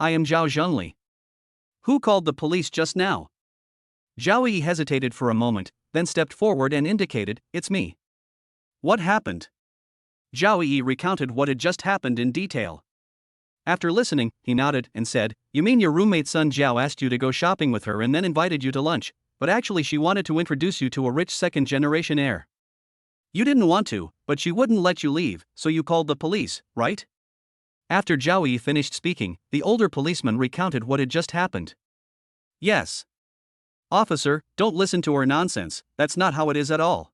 "I am Zhao Zhengli. Who called the police just now?" Zhao Yi hesitated for a moment, then stepped forward and indicated, "It's me." "What happened?" Zhao Yi recounted what had just happened in detail. After listening, he nodded and said, "You mean your roommate Sun Zhao asked you to go shopping with her and then invited you to lunch, but actually she wanted to introduce you to a rich second-generation heir. You didn't want to, but she wouldn't let you leave, so you called the police, right?" After Zhao Yi finished speaking, the older policeman recounted what had just happened. "Yes. Officer, don't listen to her nonsense, that's not how it is at all."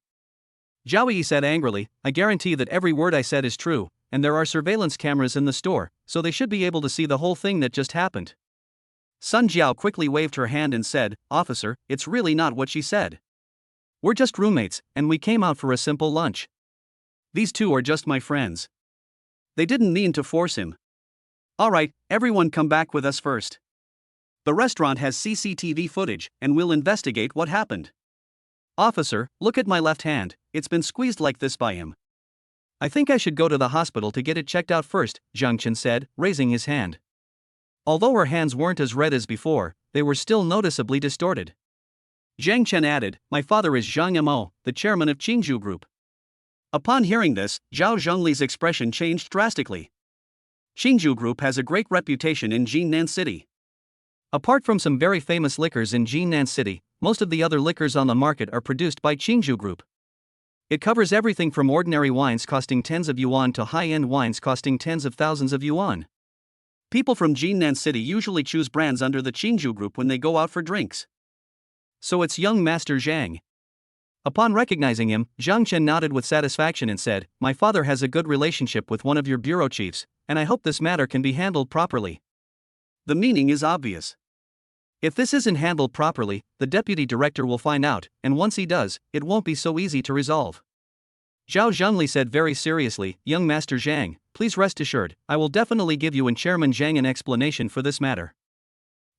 Zhao Yi said angrily, "I guarantee that every word I said is true, and there are surveillance cameras in the store, so they should be able to see the whole thing that just happened." Sun Jiao quickly waved her hand and said, "Officer, it's really not what she said. We're just roommates, and we came out for a simple lunch. These 2 are just my friends. They didn't mean to force him. Alright, everyone come back with us first. The restaurant has CCTV footage, and we'll investigate what happened. Officer, look at my left hand, it's been squeezed like this by him. I think I should go to the hospital to get it checked out first," Zhang Chen said, raising his hand. Although her hands weren't as red as before, they were still noticeably distorted. Zhang Chen added, "My father is Zhang Mo, the chairman of Qingzhou Group." Upon hearing this, Zhao Zhengli's expression changed drastically. Qingju Group has a great reputation in Jinan City. Apart from some very famous liquors in Jinan City, most of the other liquors on the market are produced by Qingju Group. It covers everything from ordinary wines costing tens of yuan to high-end wines costing tens of thousands of yuan. People from Jinan City usually choose brands under the Qingju Group when they go out for drinks. So it's young Master Zhang. Upon recognizing him, Zhang Chen nodded with satisfaction and said, "My father has a good relationship with one of your bureau chiefs, and I hope this matter can be handled properly." The meaning is obvious. If this isn't handled properly, the deputy director will find out, and once he does, it won't be so easy to resolve. Zhao Zhengli said very seriously, "Young Master Zhang, please rest assured, I will definitely give you and Chairman Zhang an explanation for this matter."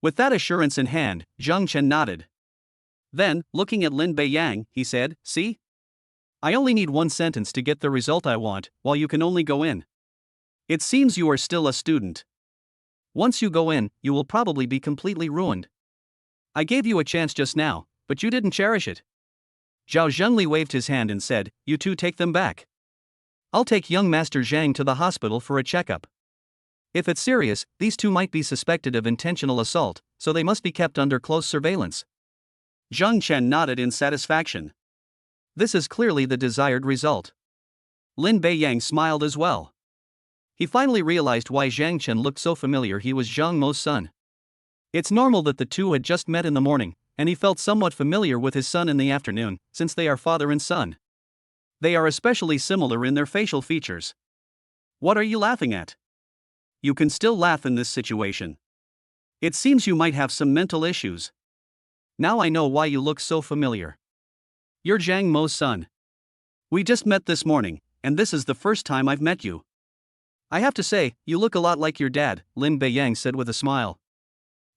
With that assurance in hand, Zhang Chen nodded. Then, looking at Lin Beiyang, he said, "See? I only need one sentence to get the result I want, while you can only go in. It seems you are still a student. Once you go in, you will probably be completely ruined. I gave you a chance just now, but you didn't cherish it." Zhao Zhengli waved his hand and said, "You two take them back. I'll take young Master Zhang to the hospital for a checkup. If it's serious, these two might be suspected of intentional assault, so they must be kept under close surveillance." Zhang Chen nodded in satisfaction. This is clearly the desired result. Lin Beiyang smiled as well. He finally realized why Zhang Chen looked so familiar. He was Zhang Mo's son. It's normal that the two had just met in the morning, and he felt somewhat familiar with his son in the afternoon, since they are father and son. They are especially similar in their facial features. What are you laughing at? You can still laugh in this situation. It seems you might have some mental issues. Now I know why you look so familiar. You're Zhang Mo's son. We just met this morning, and this is the first time I've met you. I have to say, you look a lot like your dad, Lin Beiyang said with a smile.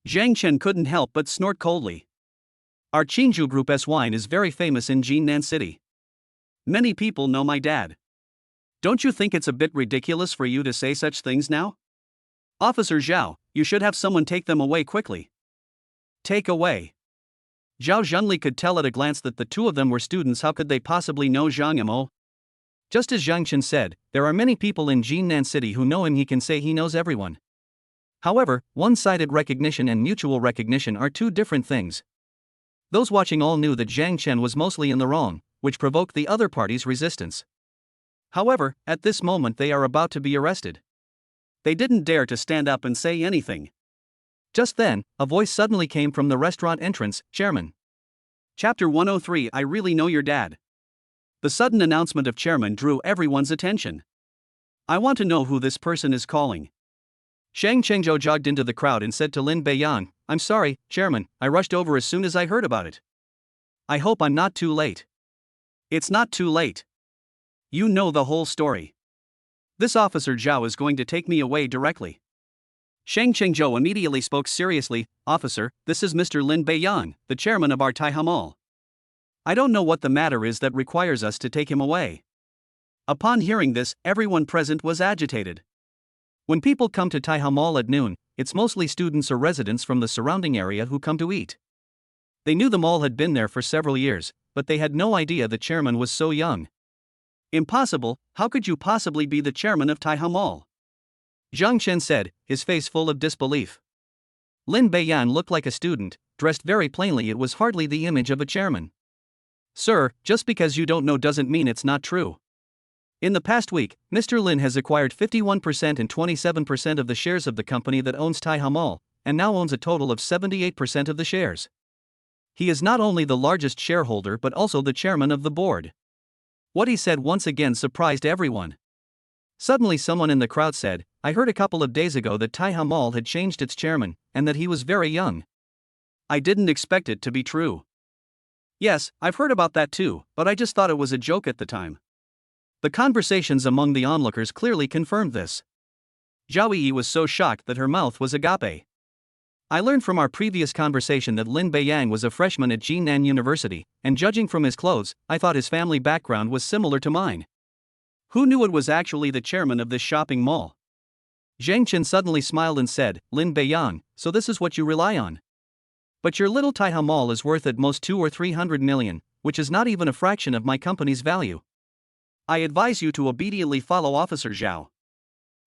Zhang Chen couldn't help but snort coldly. Our Qingju Group's wine is very famous in Jinan City. Many people know my dad. Don't you think it's a bit ridiculous for you to say such things now? Officer Zhao, you should have someone take them away quickly. Take away. Zhao Zhengli could tell at a glance that the two of them were students. How could they possibly know Zhang Mo? Just as Zhang Chen said, there are many people in Jinan City who know him. He can say he knows everyone. However, one-sided recognition and mutual recognition are two different things. Those watching all knew that Zhang Chen was mostly in the wrong, which provoked the other party's resistance. However, at this moment they are about to be arrested. They didn't dare to stand up and say anything. Just then, a voice suddenly came from the restaurant entrance, "Chairman." Chapter 103. I really know your dad. The sudden announcement of Chairman drew everyone's attention. I want to know who this person is calling. Shang Chengzhou jogged into the crowd and said to Lin Beiyang, "I'm sorry, Chairman, I rushed over as soon as I heard about it. I hope I'm not too late." It's not too late. You know the whole story. This officer Zhao is going to take me away directly. Shang Chengzhou immediately spoke seriously, "Officer, this is Mr. Lin Beiyang, the chairman of our Taiha Mall. I don't know what the matter is that requires us to take him away." Upon hearing this, everyone present was agitated. When people come to Taiha Mall at noon, it's mostly students or residents from the surrounding area who come to eat. They knew the mall had been there for several years, but they had no idea the chairman was so young. Impossible, how could you possibly be the chairman of Taiha Mall? Zhang Chen said, his face full of disbelief. Lin Beiyang looked like a student, dressed very plainly. It was hardly the image of a chairman. Sir, just because you don't know doesn't mean it's not true. In the past week, Mr. Lin has acquired 51% and 27% of the shares of the company that owns Taiha Mall, and now owns a total of 78% of the shares. He is not only the largest shareholder but also the chairman of the board. What he said once again surprised everyone. Suddenly someone in the crowd said, "I heard a couple of days ago that Taiha Mall had changed its chairman, and that he was very young. I didn't expect it to be true." Yes, I've heard about that too, but I just thought it was a joke at the time. The conversations among the onlookers clearly confirmed this. Zhao Yi was so shocked that her mouth was agape. I learned from our previous conversation that Lin Beiyang was a freshman at Jinan University, and judging from his clothes, I thought his family background was similar to mine. Who knew it was actually the chairman of this shopping mall? Zhang Chen suddenly smiled and said, "Lin Beiyang, so this is what you rely on. But your little Taiha Mall is worth at most 200 or 300 million, which is not even a fraction of my company's value. I advise you to obediently follow Officer Zhao."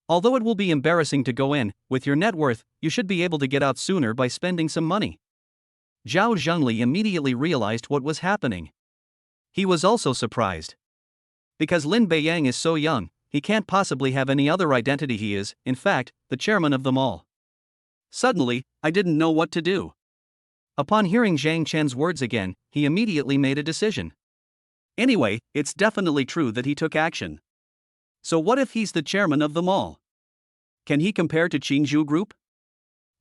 Although it will be embarrassing to go in, with your net worth, you should be able to get out sooner by spending some money. Zhao Zhengli immediately realized what was happening. He was also surprised. Because Lin Beiyang is so young, he can't possibly have any other identity. He is, in fact, the chairman of them all. Suddenly, I didn't know what to do. Upon hearing Zhang Chen's words again, he immediately made a decision. Anyway, it's definitely true that he took action. So what if he's the chairman of them all? Can he compare to Qingzhou Group?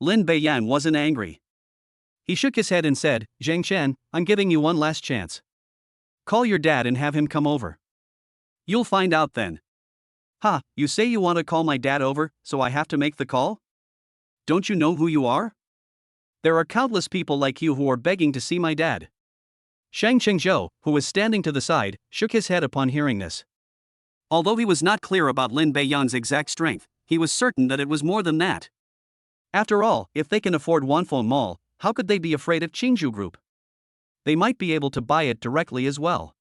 Lin Beiyang wasn't angry. He shook his head and said, Zhang Chen, I'm giving you one last chance. Call your dad and have him come over. You'll find out then. Ha, you say you want to call my dad over, so I have to make the call? Don't you know who you are? There are countless people like you who are begging to see my dad. Shang Qingzhou, who was standing to the side, shook his head upon hearing this. Although he was not clear about Lin Beiyang's exact strength, he was certain that it was more than that. After all, if they can afford Wanfeng Mall, how could they be afraid of Qingzhou Group? They might be able to buy it directly as well.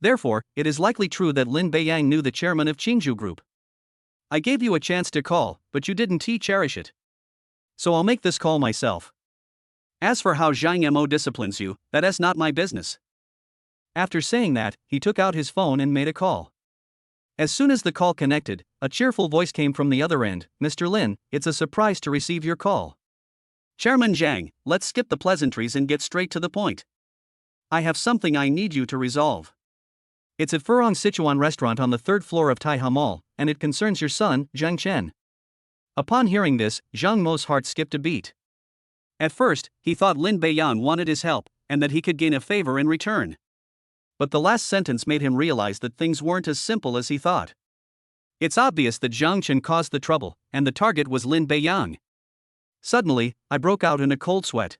Therefore, it is likely true that Lin Beiyang knew the chairman of Qingzhou Group. I gave you a chance to call, but you didn't cherish it. So I'll make this call myself. As for how Zhang Mo disciplines you, that is not my business. After saying that, he took out his phone and made a call. As soon as the call connected, a cheerful voice came from the other end. Mr. Lin, it's a surprise to receive your call. Chairman Zhang, let's skip the pleasantries and get straight to the point. I have something I need you to resolve. It's at Furong Sichuan restaurant on the 3rd floor of Taiha Mall, and it concerns your son, Zhang Chen. Upon hearing this, Zhang Mo's heart skipped a beat. At first, he thought Lin Beiyang wanted his help, and that he could gain a favor in return. But the last sentence made him realize that things weren't as simple as he thought. It's obvious that Zhang Chen caused the trouble, and the target was Lin Beiyang. Suddenly, I broke out in a cold sweat.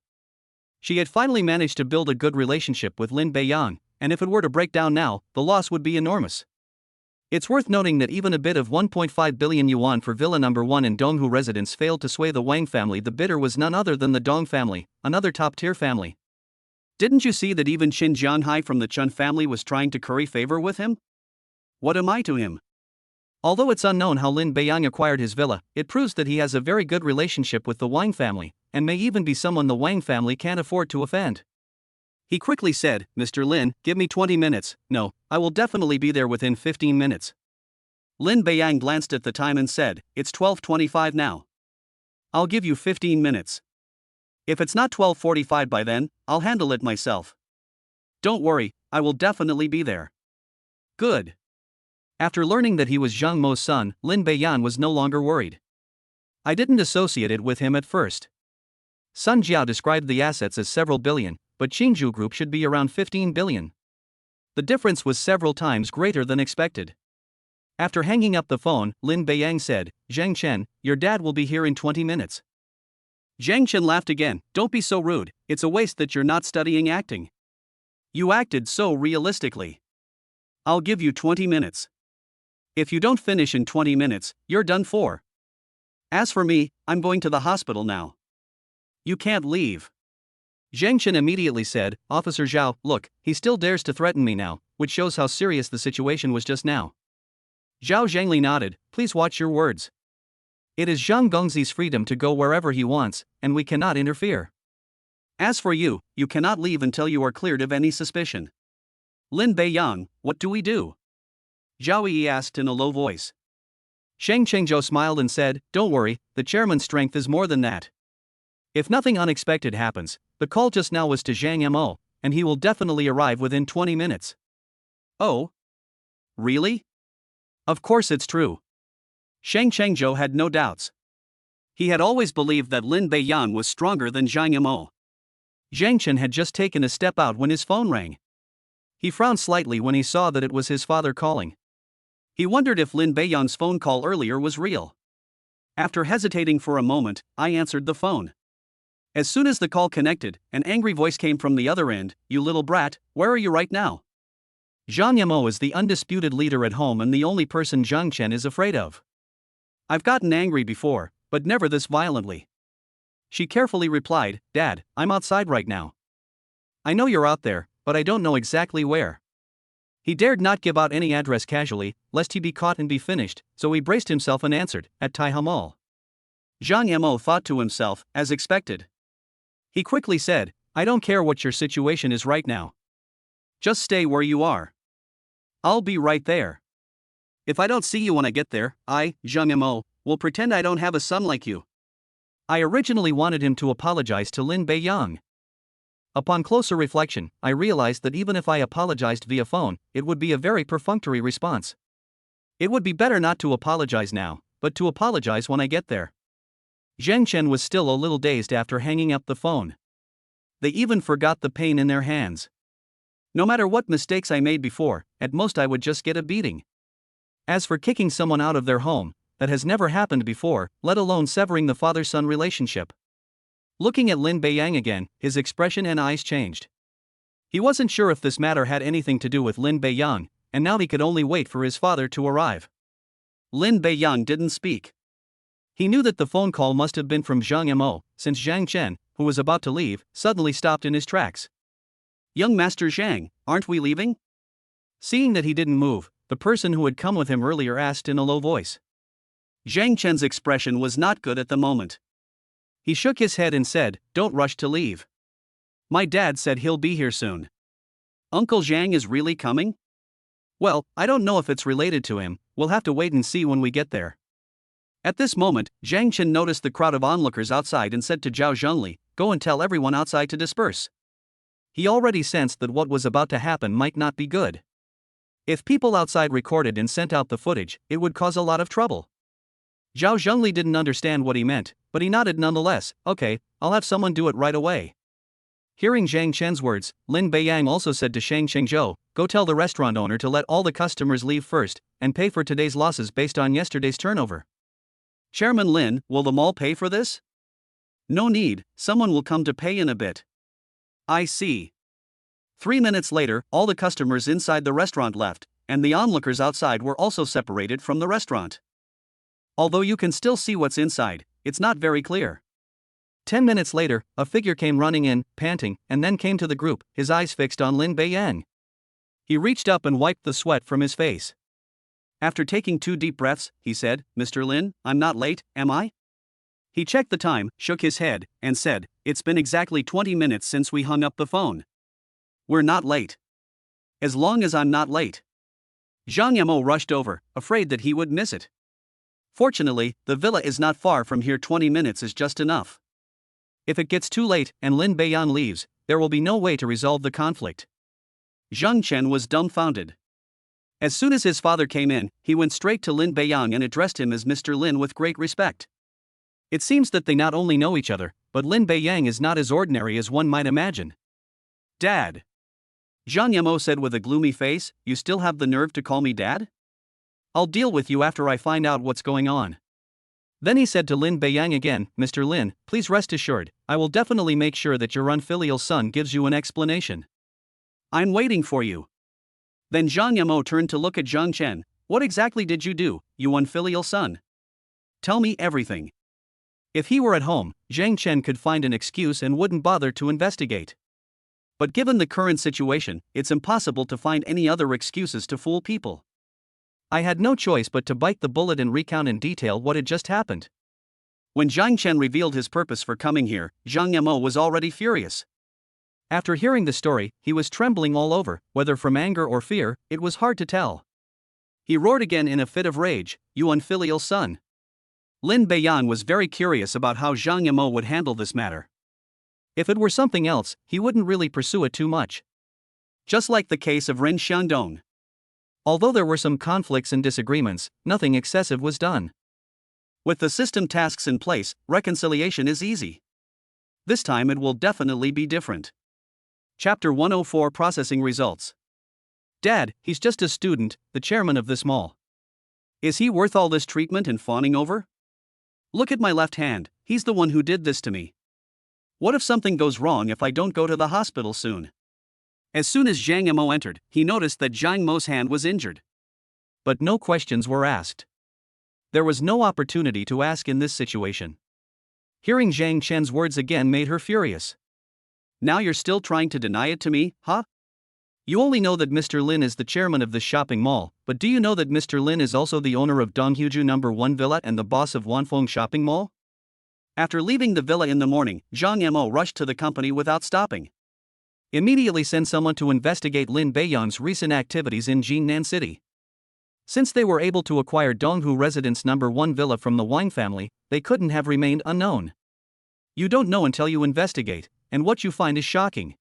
She had finally managed to build a good relationship with Lin Beiyang, and if it were to break down now, the loss would be enormous. It's worth noting that even a bid of 1.5 billion yuan for Villa No. 1 in Donghu residence failed to sway the Wang family. The bidder was none other than the Dong family, another top-tier family. Didn't you see that even Qin Jianhai from the Chun family was trying to curry favor with him? What am I to him? Although it's unknown how Lin Beiyang acquired his villa, it proves that he has a very good relationship with the Wang family, and may even be someone the Wang family can't afford to offend. He quickly said, Mr. Lin, give me 20 minutes, no, I will definitely be there within 15 minutes. Lin Beiyang glanced at the time and said, it's 12:25 now. I'll give you 15 minutes. If it's not 12:45 by then, I'll handle it myself. Don't worry, I will definitely be there. Good. After learning that he was Zhang Mo's son, Lin Beiyang was no longer worried. I didn't associate it with him at first. Sun Jiao described the assets as several billion, but Qingzhou Group should be around 15 billion. The difference was several times greater than expected. After hanging up the phone, Lin Beiyang said, Zhang Chen, your dad will be here in 20 minutes. Zhang Chen laughed again, don't be so rude, it's a waste that you're not studying acting. You acted so realistically. I'll give you 20 minutes. If you don't finish in 20 minutes, you're done for. As for me, I'm going to the hospital now. You can't leave. Zhang Chen immediately said, Officer Zhao, look, he still dares to threaten me now, which shows how serious the situation was just now. Zhao Zhengli nodded, please watch your words. It is Zhang Gongzi's freedom to go wherever he wants, and we cannot interfere. As for you, you cannot leave until you are cleared of any suspicion. Lin Beiyang, what do we do? Zhao Yi asked in a low voice. Shang Qingzhou smiled and said, don't worry, the chairman's strength is more than that. If nothing unexpected happens, the call just now was to Zhang Mo, and he will definitely arrive within 20 minutes. Oh? Really? Of course it's true. Shang Qingzhou had no doubts. He had always believed that Lin Beiyang was stronger than Zhang Mo. Zhang Chen had just taken a step out when his phone rang. He frowned slightly when he saw that it was his father calling. He wondered if Lin Beiyang's phone call earlier was real. After hesitating for a moment, I answered the phone. As soon as the call connected, an angry voice came from the other end, you little brat, where are you right now? Zhang Mo is the undisputed leader at home and the only person Zhang Chen is afraid of. I've gotten angry before, but never this violently. She carefully replied, Dad, I'm outside right now. I know you're out there, but I don't know exactly where. He dared not give out any address casually, lest he be caught and be finished, so he braced himself and answered, "At Tai Hamal." Zhang Mo thought to himself, as expected. He quickly said, "I don't care what your situation is right now. Just stay where you are. I'll be right there. If I don't see you when I get there, I, Zhang Mo, will pretend I don't have a son like you." I originally wanted him to apologize to Lin Beiyang. Upon closer reflection, I realized that even if I apologized via phone, it would be a very perfunctory response. It would be better not to apologize now, but to apologize when I get there. Zheng Chen was still a little dazed after hanging up the phone. They even forgot the pain in their hands. No matter what mistakes I made before, at most I would just get a beating. As for kicking someone out of their home, that has never happened before, let alone severing the father-son relationship. Looking at Lin Beiyang again, his expression and eyes changed. He wasn't sure if this matter had anything to do with Lin Beiyang, and now he could only wait for his father to arrive. Lin Beiyang didn't speak. He knew that the phone call must have been from Zhang Mo, since Zhang Chen, who was about to leave, suddenly stopped in his tracks. "Young Master Zhang, aren't we leaving?" Seeing that he didn't move, the person who had come with him earlier asked in a low voice. Zhang Chen's expression was not good at the moment. He shook his head and said, "Don't rush to leave. My dad said he'll be here soon." "Uncle Zhang is really coming?" "Well, I don't know if it's related to him, we'll have to wait and see when we get there." At this moment, Zhang Chen noticed the crowd of onlookers outside and said to Zhao Zhengli, "Go and tell everyone outside to disperse." He already sensed that what was about to happen might not be good. If people outside recorded and sent out the footage, it would cause a lot of trouble. Zhao Zhengli didn't understand what he meant, but he nodded nonetheless. "Okay, I'll have someone do it right away." Hearing Zhang Chen's words, Lin Beiyang also said to Shang Chengzhou, "Go tell the restaurant owner to let all the customers leave first, and pay for today's losses based on yesterday's turnover." "Chairman Lin, will the mall pay for this?" "No need, someone will come to pay in a bit." "I see." 3 minutes later, all the customers inside the restaurant left, and the onlookers outside were also separated from the restaurant. Although you can still see what's inside, it's not very clear. 10 minutes later, a figure came running in, panting, and then came to the group, his eyes fixed on Lin Beiyang. He reached up and wiped the sweat from his face. After taking 2 deep breaths, he said, "Mr. Lin, I'm not late, am I?" He checked the time, shook his head, and said, "It's been exactly 20 minutes since we hung up the phone. We're not late. As long as I'm not late." Zhang Yamo rushed over, afraid that he would miss it. Fortunately, the villa is not far from here. 20 minutes is just enough. If it gets too late and Lin Beiyang leaves, there will be no way to resolve the conflict. Zhang Chen was dumbfounded. As soon as his father came in, he went straight to Lin Beiyang and addressed him as Mr. Lin with great respect. It seems that they not only know each other, but Lin Beiyang is not as ordinary as one might imagine. "Dad." Zhang Yamo said with a gloomy face, "You still have the nerve to call me dad? I'll deal with you after I find out what's going on." Then he said to Lin Beiyang again, "Mr. Lin, please rest assured, I will definitely make sure that your unfilial son gives you an explanation. I'm waiting for you." Then Zhang Yamo turned to look at Zhang Chen. "What exactly did you do, you unfilial son? Tell me everything." If he were at home, Zhang Chen could find an excuse and wouldn't bother to investigate. But given the current situation, it's impossible to find any other excuses to fool people. I had no choice but to bite the bullet and recount in detail what had just happened. When Zhang Chen revealed his purpose for coming here, Zhang Yamo was already furious. After hearing the story, he was trembling all over, whether from anger or fear, it was hard to tell. He roared again in a fit of rage, "You unfilial son." Lin Beiyang was very curious about how Zhang Yamo would handle this matter. If it were something else, he wouldn't really pursue it too much. Just like the case of Ren Xiangdong. Although there were some conflicts and disagreements, nothing excessive was done. With the system tasks in place, reconciliation is easy. This time it will definitely be different. Chapter 104 Processing Results. "Dad, he's just a student, the chairman of this mall. Is he worth all this treatment and fawning over? Look at my left hand, he's the one who did this to me. What if something goes wrong if I don't go to the hospital soon?" As soon as Zhang Yamo entered, he noticed that Zhang Mo's hand was injured. But no questions were asked. There was no opportunity to ask in this situation. Hearing Zhang Chen's words again made her furious. "Now you're still trying to deny it to me, huh? You only know that Mr. Lin is the chairman of this shopping mall, but do you know that Mr. Lin is also the owner of Donghuju No. 1 Villa and the boss of Wanfeng Shopping Mall? After leaving the villa in the morning, Zhang Mo rushed to the company without stopping. Immediately send someone to investigate Lin Beiyang's recent activities in Jinnan City. Since they were able to acquire Donghu Residence No. 1 Villa from the Wang family, they couldn't have remained unknown. You don't know until you investigate, and what you find is shocking.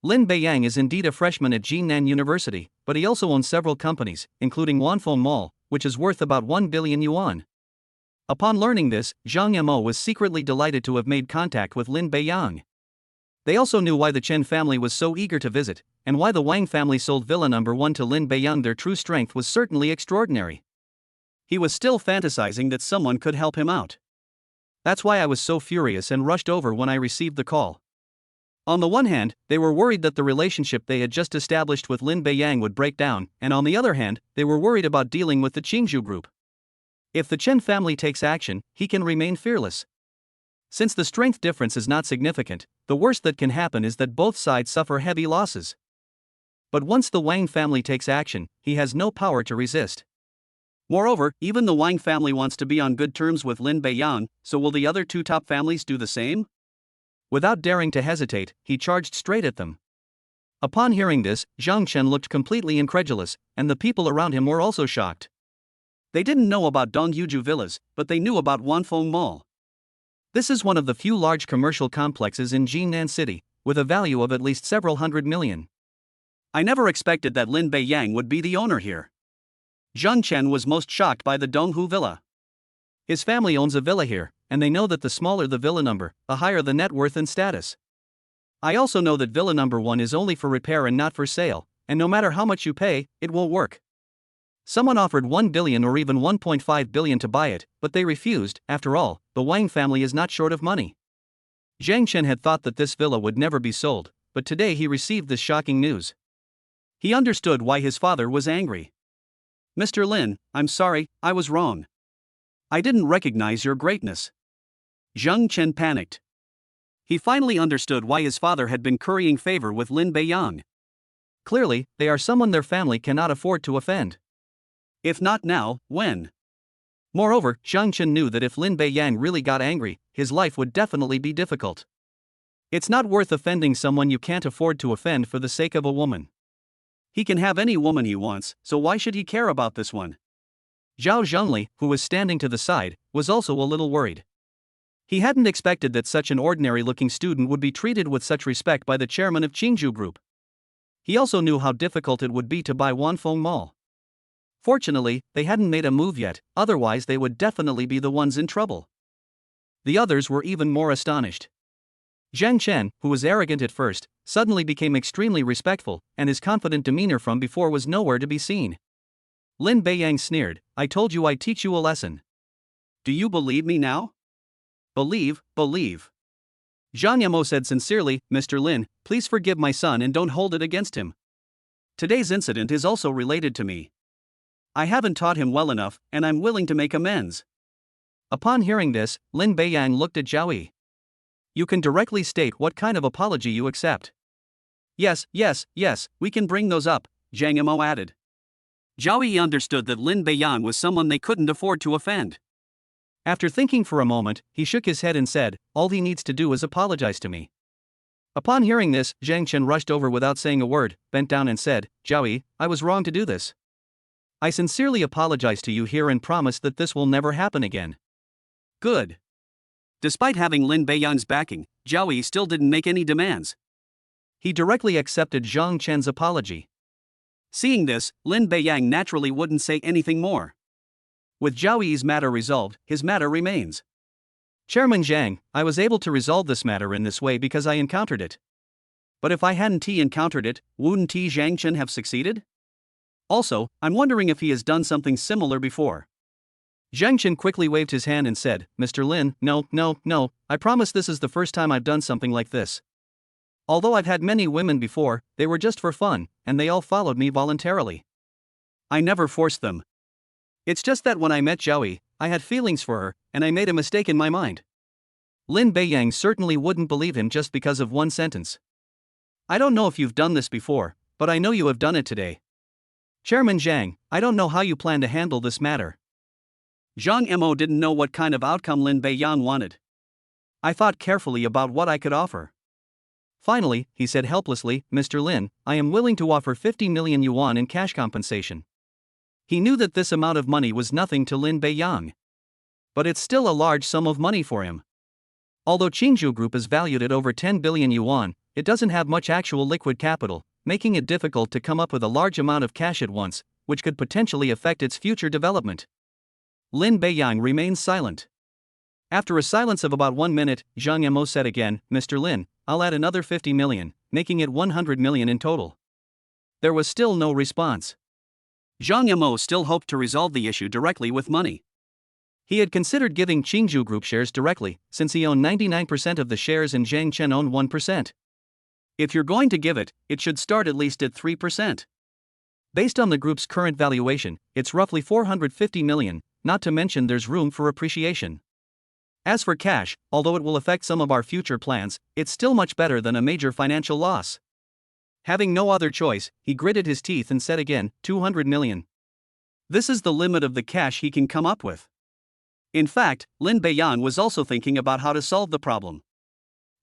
Lin Beiyang is indeed a freshman at Jinnan University, but he also owns several companies, including Wanfeng Mall, which is worth about 1 billion yuan. Upon learning this, Zhang Mo was secretly delighted to have made contact with Lin Beiyang. They also knew why the Chen family was so eager to visit, and why the Wang family sold Villa No. 1 to Lin Beiyang. Their true strength was certainly extraordinary. He was still fantasizing that someone could help him out. That's why I was so furious and rushed over when I received the call. On the one hand, they were worried that the relationship they had just established with Lin Beiyang would break down, and on the other hand, they were worried about dealing with the Qingzhou group. If the Chen family takes action, he can remain fearless. Since the strength difference is not significant, the worst that can happen is that both sides suffer heavy losses. But once the Wang family takes action, he has no power to resist. Moreover, even the Wang family wants to be on good terms with Lin Beiyang, so will the other two top families do the same? Without daring to hesitate, he charged straight at them. Upon hearing this, Zhang Chen looked completely incredulous, and the people around him were also shocked. They didn't know about Donghuju Villas, but they knew about Wanfeng Mall. This is one of the few large commercial complexes in Jinnan City, with a value of at least several hundred million. I never expected that Lin Beiyang would be the owner here. Zhang Chen was most shocked by the Donghu Villa. His family owns a villa here, and they know that the smaller the villa number, the higher the net worth and status. I also know that Villa No. 1 is only for repair and not for sale, and no matter how much you pay, it won't work. Someone offered 1 billion or even 1.5 billion to buy it, but they refused. After all, the Wang family is not short of money. Zhang Chen had thought that this villa would never be sold, but today he received this shocking news. He understood why his father was angry. Mr. Lin, I'm sorry, I was wrong. I didn't recognize your greatness. Zhang Chen panicked. He finally understood why his father had been currying favor with Lin Beiyang. Clearly, they are someone their family cannot afford to offend. If not now, when? Moreover, Zhang Chen knew that if Lin Beiyang really got angry, his life would definitely be difficult. It's not worth offending someone you can't afford to offend for the sake of a woman. He can have any woman he wants, so why should he care about this one? Zhao Zhengli, who was standing to the side, was also a little worried. He hadn't expected that such an ordinary-looking student would be treated with such respect by the chairman of Qingzhou Group. He also knew how difficult it would be to buy Wanfeng Mall. Fortunately, they hadn't made a move yet, otherwise they would definitely be the ones in trouble. The others were even more astonished. Zhang Chen, who was arrogant at first, suddenly became extremely respectful, and his confident demeanor from before was nowhere to be seen. Lin Beiyang sneered, I told you I'd teach you a lesson. Do you believe me now? Believe. Zhang Yamo said sincerely, Mr. Lin, please forgive my son and don't hold it against him. Today's incident is also related to me. I haven't taught him well enough, and I'm willing to make amends. Upon hearing this, Lin Beiyang looked at Zhao Yi. You can directly state what kind of apology you accept. Yes, we can bring those up, Zhang Yamo added. Zhao Yi understood that Lin Beiyang was someone they couldn't afford to offend. After thinking for a moment, he shook his head and said, all he needs to do is apologize to me. Upon hearing this, Zhang Chen rushed over without saying a word, bent down and said, Zhao Yi, I was wrong to do this. I sincerely apologize to you here and promise that this will never happen again. Good. Despite having Lin Beiyang's backing, Zhao Yi still didn't make any demands. He directly accepted Zhang Chen's apology. Seeing this, Lin Beiyang naturally wouldn't say anything more. With Zhao Yi's matter resolved, his matter remains. Chairman Zhang, I was able to resolve this matter in this way because I encountered it. But if I hadn't encountered it, wouldn't Zhang Chen have succeeded? Also, I'm wondering if he has done something similar before. Zhang Chen quickly waved his hand and said, Mr. Lin, no, I promise this is the first time I've done something like this. Although I've had many women before, they were just for fun, and they all followed me voluntarily. I never forced them. It's just that when I met Zhao Yi, I had feelings for her, and I made a mistake in my mind. Lin Beiyang certainly wouldn't believe him just because of one sentence. I don't know if you've done this before, but I know you have done it today. Chairman Zhang, I don't know how you plan to handle this matter. Zhang Mo didn't know what kind of outcome Lin Beiyang wanted. I thought carefully about what I could offer. Finally, he said helplessly, Mr. Lin, I am willing to offer 50 million yuan in cash compensation. He knew that this amount of money was nothing to Lin Beiyang. But it's still a large sum of money for him. Although Qingzhou Group is valued at over 10 billion yuan, it doesn't have much actual liquid capital, making it difficult to come up with a large amount of cash at once, which could potentially affect its future development. Lin Beiyang remains silent. After a silence of about 1 minute, Zhang Mo said again, Mr. Lin, I'll add another 50 million, making it 100 million in total. There was still no response. Zhang Mo still hoped to resolve the issue directly with money. He had considered giving Qingzhou Group shares directly, since he owned 99% of the shares and Zhang Chen owned 1%. If you're going to give it, it should start at least at 3%. Based on the group's current valuation, it's roughly 450 million, not to mention there's room for appreciation. As for cash, although it will affect some of our future plans, it's still much better than a major financial loss. Having no other choice, he gritted his teeth and said again, 200 million. This is the limit of the cash he can come up with. In fact, Lin Beiyang was also thinking about how to solve the problem.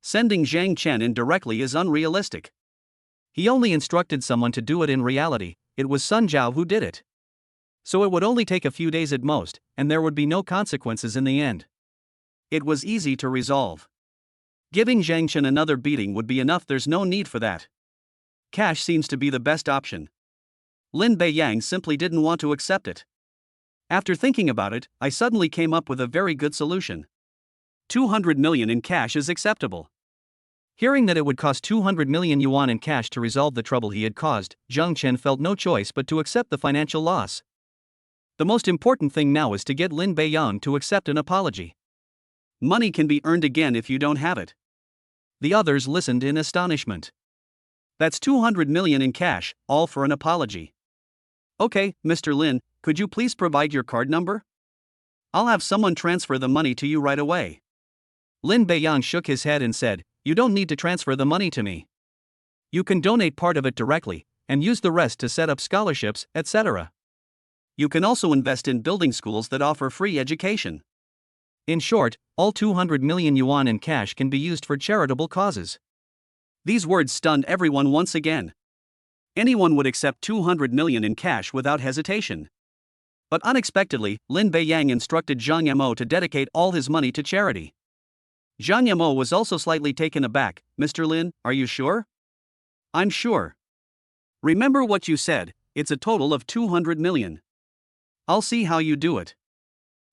Sending Zhang Chen in directly is unrealistic. He only instructed someone to do it. In reality, it was Sun Zhao who did it. So it would only take a few days at most, and there would be no consequences in the end. It was easy to resolve. Giving Zhang Chen another beating would be enough. There's no need for that. Cash seems to be the best option. Lin Beiyang simply didn't want to accept it. After thinking about it, I suddenly came up with a very good solution. 200 million in cash is acceptable. Hearing that it would cost 200 million yuan in cash to resolve the trouble he had caused, Zhang Chen felt no choice but to accept the financial loss. The most important thing now is to get Lin Beiyang to accept an apology. Money can be earned again if you don't have it. The others listened in astonishment. That's 200 million in cash, all for an apology. Okay, Mr. Lin, could you please provide your card number? I'll have someone transfer the money to you right away. Lin Beiyang shook his head and said, you don't need to transfer the money to me. You can donate part of it directly, and use the rest to set up scholarships, etc. You can also invest in building schools that offer free education. In short, all 200 million yuan in cash can be used for charitable causes. These words stunned everyone once again. Anyone would accept 200 million in cash without hesitation. But unexpectedly, Lin Beiyang instructed Zhang Mo to dedicate all his money to charity. Zhang Mo was also slightly taken aback. Mr. Lin, are you sure? I'm sure. Remember what you said, it's a total of 200 million. I'll see how you do it.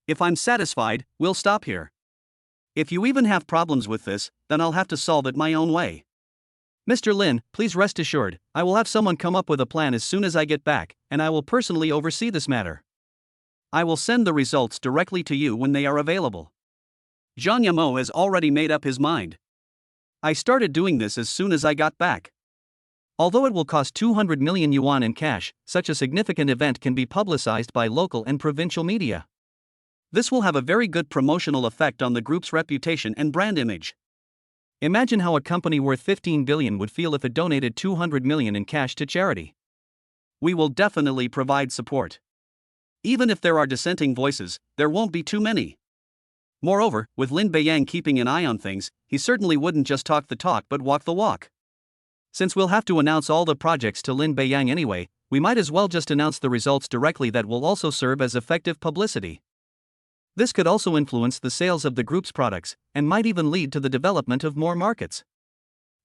If I'm satisfied, we'll stop here. If you even have problems with this, then I'll have to solve it my own way. Mr. Lin, please rest assured, I will have someone come up with a plan as soon as I get back, and I will personally oversee this matter. I will send the results directly to you when they are available. Zhang Mo has already made up his mind. I started doing this as soon as I got back. Although it will cost 200 million yuan in cash, such a significant event can be publicized by local and provincial media. This will have a very good promotional effect on the group's reputation and brand image. Imagine how a company worth 15 billion would feel if it donated 200 million in cash to charity. We will definitely provide support. Even if there are dissenting voices, there won't be too many. Moreover, with Lin Beiyang keeping an eye on things, he certainly wouldn't just talk the talk but walk the walk. Since we'll have to announce all the projects to Lin Beiyang anyway, we might as well just announce the results directly. That will also serve as effective publicity. This could also influence the sales of the group's products, and might even lead to the development of more markets.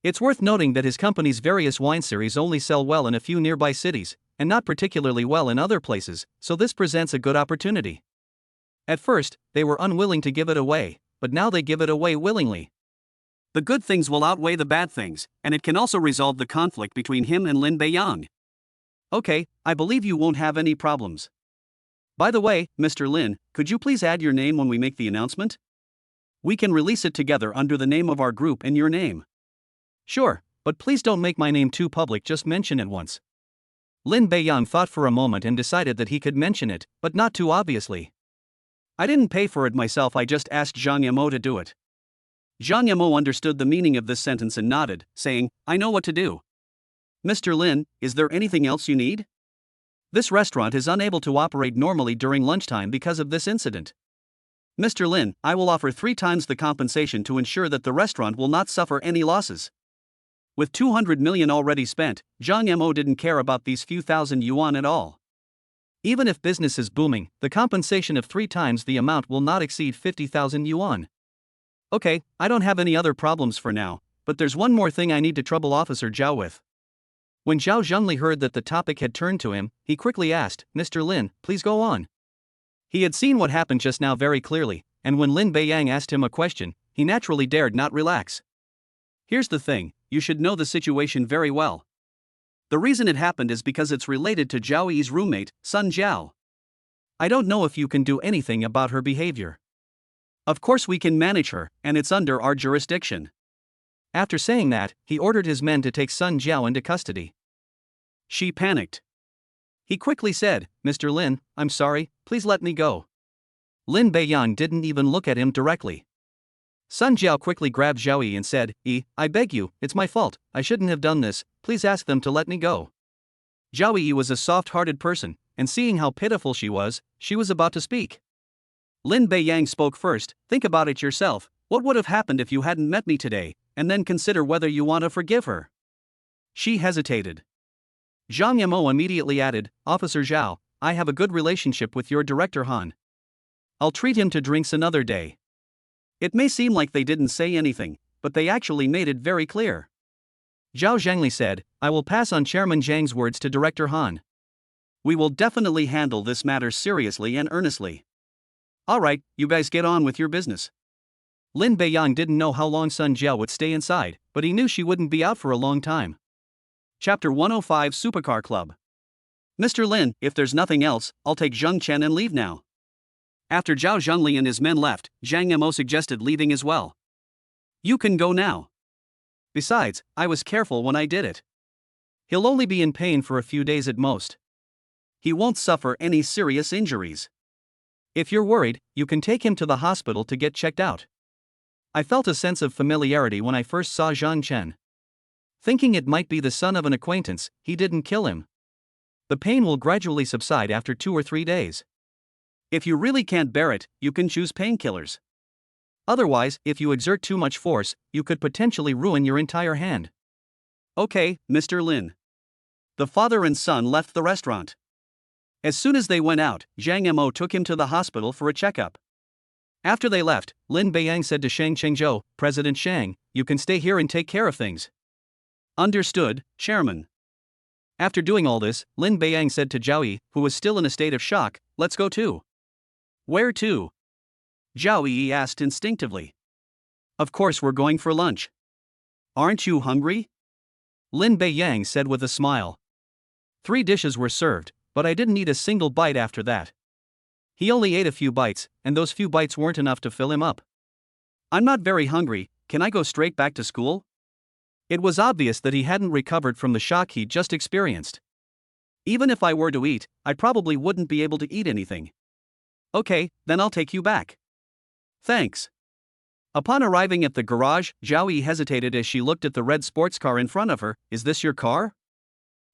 It's worth noting that his company's various wine series only sell well in a few nearby cities, and not particularly well in other places, so this presents a good opportunity. At first, they were unwilling to give it away, but now they give it away willingly. The good things will outweigh the bad things, and it can also resolve the conflict between him and Lin Beiyang. Okay, I believe you won't have any problems. By the way, Mr. Lin, could you please add your name when we make the announcement? We can release it together under the name of our group and your name. Sure, but please don't make my name too public, just mention it once. Lin Beiyang thought for a moment and decided that he could mention it, but not too obviously. I didn't pay for it myself, I just asked Zhang Mo to do it. Zhang Mo understood the meaning of this sentence and nodded, saying, I know what to do. Mr. Lin, is there anything else you need? This restaurant is unable to operate normally during lunchtime because of this incident. Mr. Lin, I will offer 3 times the compensation to ensure that the restaurant will not suffer any losses. With 200 million already spent, Zhang Mo didn't care about these few thousand yuan at all. Even if business is booming, the compensation of 3 times the amount will not exceed 50,000 yuan. Okay, I don't have any other problems for now, but there's one more thing I need to trouble Officer Zhao with. When Zhao Zhengli heard that the topic had turned to him, he quickly asked, Mr. Lin, please go on. He had seen what happened just now very clearly, and when Lin Beiyang asked him a question, he naturally dared not relax. Here's the thing, you should know the situation very well. The reason it happened is because it's related to Zhao Yi's roommate, Sun Zhao. I don't know if you can do anything about her behavior. Of course we can manage her, and it's under our jurisdiction. After saying that, he ordered his men to take Sun Zhao into custody. She panicked. He quickly said, Mr. Lin, I'm sorry, please let me go. Lin Beiyang didn't even look at him directly. Sun Zhao quickly grabbed Zhao Yi and said, I beg you, it's my fault, I shouldn't have done this, please ask them to let me go. Zhao Yi was a soft-hearted person, and seeing how pitiful she was about to speak. Lin Beiyang spoke first, think about it yourself, what would have happened if you hadn't met me today, and then consider whether you want to forgive her. She hesitated. Zhang Mo immediately added, Officer Zhao, I have a good relationship with your director Han. I'll treat him to drinks another day. It may seem like they didn't say anything, but they actually made it very clear. Zhao Zhengli said, I will pass on Chairman Zhang's words to Director Han. We will definitely handle this matter seriously and earnestly. Alright, you guys get on with your business. Lin Beiyang didn't know how long Sun Zhao would stay inside, but he knew she wouldn't be out for a long time. Chapter 105 Supercar Club. Mr. Lin, if there's nothing else, I'll take Zheng Chen and leave now. After Zhao Zhengli and his men left, Zhang Mo suggested leaving as well. You can go now. Besides, I was careful when I did it. He'll only be in pain for a few days at most. He won't suffer any serious injuries. If you're worried, you can take him to the hospital to get checked out. I felt a sense of familiarity when I first saw Zheng Chen. Thinking it might be the son of an acquaintance, he didn't kill him. The pain will gradually subside after 2 or 3 days. If you really can't bear it, you can choose painkillers. Otherwise, if you exert too much force, you could potentially ruin your entire hand. Okay, Mr. Lin. The father and son left the restaurant. As soon as they went out, Zhang Mo took him to the hospital for a checkup. After they left, Lin Beiyang said to Shang Chengzhou, President Shang, you can stay here and take care of things. Understood, Chairman. After doing all this, Lin Beiyang said to Zhao Yi, who was still in a state of shock, let's go too. Where to? Zhao Yi asked instinctively. Of course we're going for lunch. Aren't you hungry? Lin Beiyang said with a smile. 3 dishes were served, but I didn't eat a single bite after that. He only ate a few bites, and those few bites weren't enough to fill him up. I'm not very hungry, can I go straight back to school? It was obvious that he hadn't recovered from the shock he'd just experienced. Even if I were to eat, I probably wouldn't be able to eat anything. Okay, then I'll take you back. Thanks. Upon arriving at the garage, Zhao Yi hesitated as she looked at the red sports car in front of her. Is this your car?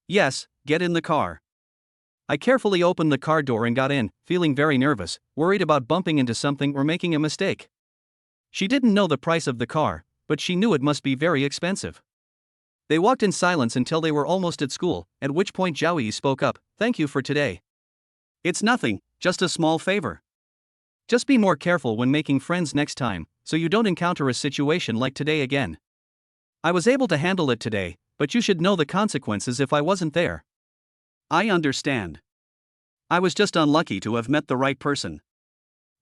Yes, get in the car. I carefully opened the car door and got in, feeling very nervous, worried about bumping into something or making a mistake. She didn't know the price of the car, but she knew it must be very expensive. They walked in silence until they were almost at school, at which point Zhao Yi spoke up, Thank you for today. It's nothing, just a small favor. Just be more careful when making friends next time, so you don't encounter a situation like today again. I was able to handle it today, but you should know the consequences if I wasn't there. I understand. I was just unlucky to have met the right person.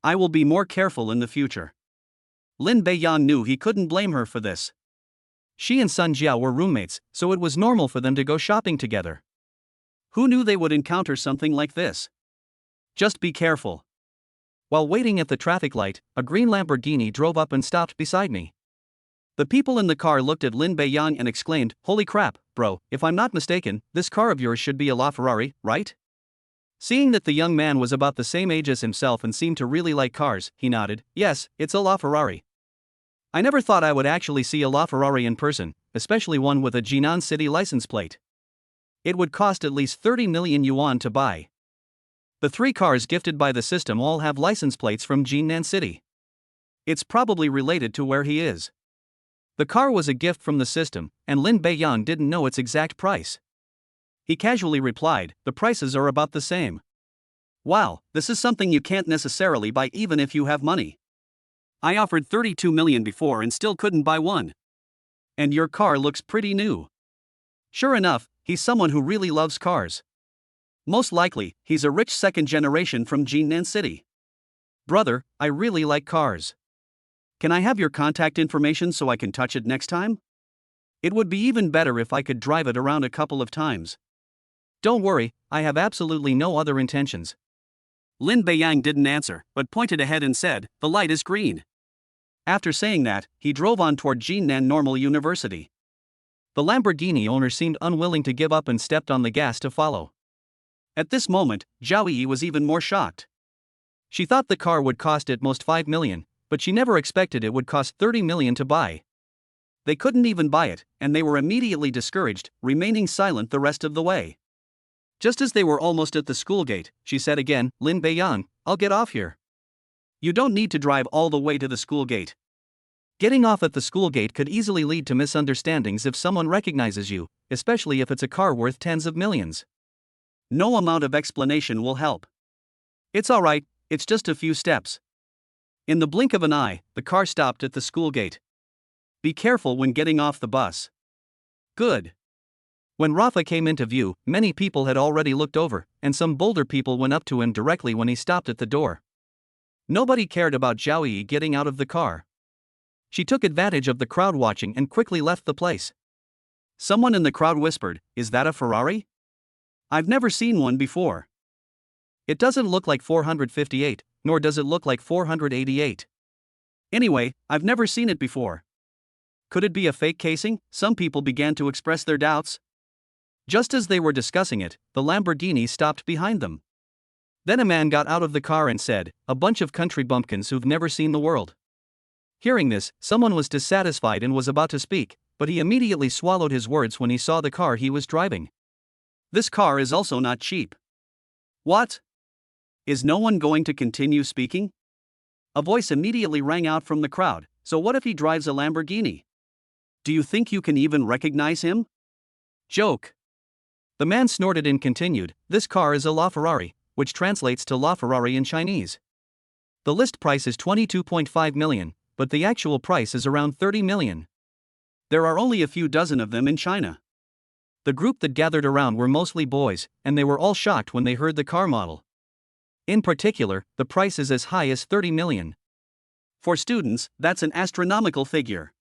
I will be more careful in the future. Lin Beiyang knew he couldn't blame her for this. She and Sun Jiao were roommates, so it was normal for them to go shopping together. Who knew they would encounter something like this? Just be careful. While waiting at the traffic light, a green Lamborghini drove up and stopped beside me. The people in the car looked at Lin Beiyang and exclaimed, Holy crap, bro, if I'm not mistaken, this car of yours should be a LaFerrari, right? Seeing that the young man was about the same age as himself and seemed to really like cars, he nodded, Yes, it's a LaFerrari. I never thought I would actually see a LaFerrari in person, especially one with a Jinan City license plate. It would cost at least 30 million yuan to buy. The 3 cars gifted by the system all have license plates from Jinan City. It's probably related to where he is. The car was a gift from the system, and Lin Beiyang didn't know its exact price. He casually replied, "The prices are about the same." Wow, this is something you can't necessarily buy even if you have money. I offered 32 million before and still couldn't buy one. And your car looks pretty new. Sure enough, he's someone who really loves cars. Most likely, he's a rich second generation from Jinan City. Brother, I really like cars. Can I have your contact information so I can touch it next time? It would be even better if I could drive it around a couple of times. Don't worry, I have absolutely no other intentions. Lin Beiyang didn't answer, but pointed ahead and said, "The light is green." After saying that, he drove on toward Jinan Normal University. The Lamborghini owner seemed unwilling to give up and stepped on the gas to follow. At this moment, Zhao Yi was even more shocked. She thought the car would cost at most 5 million, but she never expected it would cost 30 million to buy. They couldn't even buy it, and they were immediately discouraged, remaining silent the rest of the way. Just as they were almost at the school gate, she said again, "Lin Beiyang, I'll get off here." You don't need to drive all the way to the school gate. Getting off at the school gate could easily lead to misunderstandings if someone recognizes you, especially if it's a car worth tens of millions. No amount of explanation will help. It's alright, it's just a few steps. In the blink of an eye, the car stopped at the school gate. Be careful when getting off the bus. Good. When Rafa came into view, many people had already looked over, and some bolder people went up to him directly when he stopped at the door. Nobody cared about Zhao Yi getting out of the car. She took advantage of the crowd watching and quickly left the place. Someone in the crowd whispered, "Is that a Ferrari? I've never seen one before. It doesn't look like 458, nor does it look like 488. Anyway, I've never seen it before. Could it be a fake casing?" Some people began to express their doubts. Just as they were discussing it, the Lamborghini stopped behind them. Then a man got out of the car and said, "A bunch of country bumpkins who've never seen the world." Hearing this, someone was dissatisfied and was about to speak, but he immediately swallowed his words when he saw the car he was driving. This car is also not cheap. What? Is no one going to continue speaking? A voice immediately rang out from the crowd, "So what if he drives a Lamborghini? Do you think you can even recognize him?" Joke. The man snorted and continued, "This car is a LaFerrari, which translates to LaFerrari in Chinese. The list price is 22.5 million, but the actual price is around 30 million. There are only a few dozen of them in China." The group that gathered around were mostly boys, and they were all shocked when they heard the car model. In particular, the price is as high as 30 million. For students, that's an astronomical figure.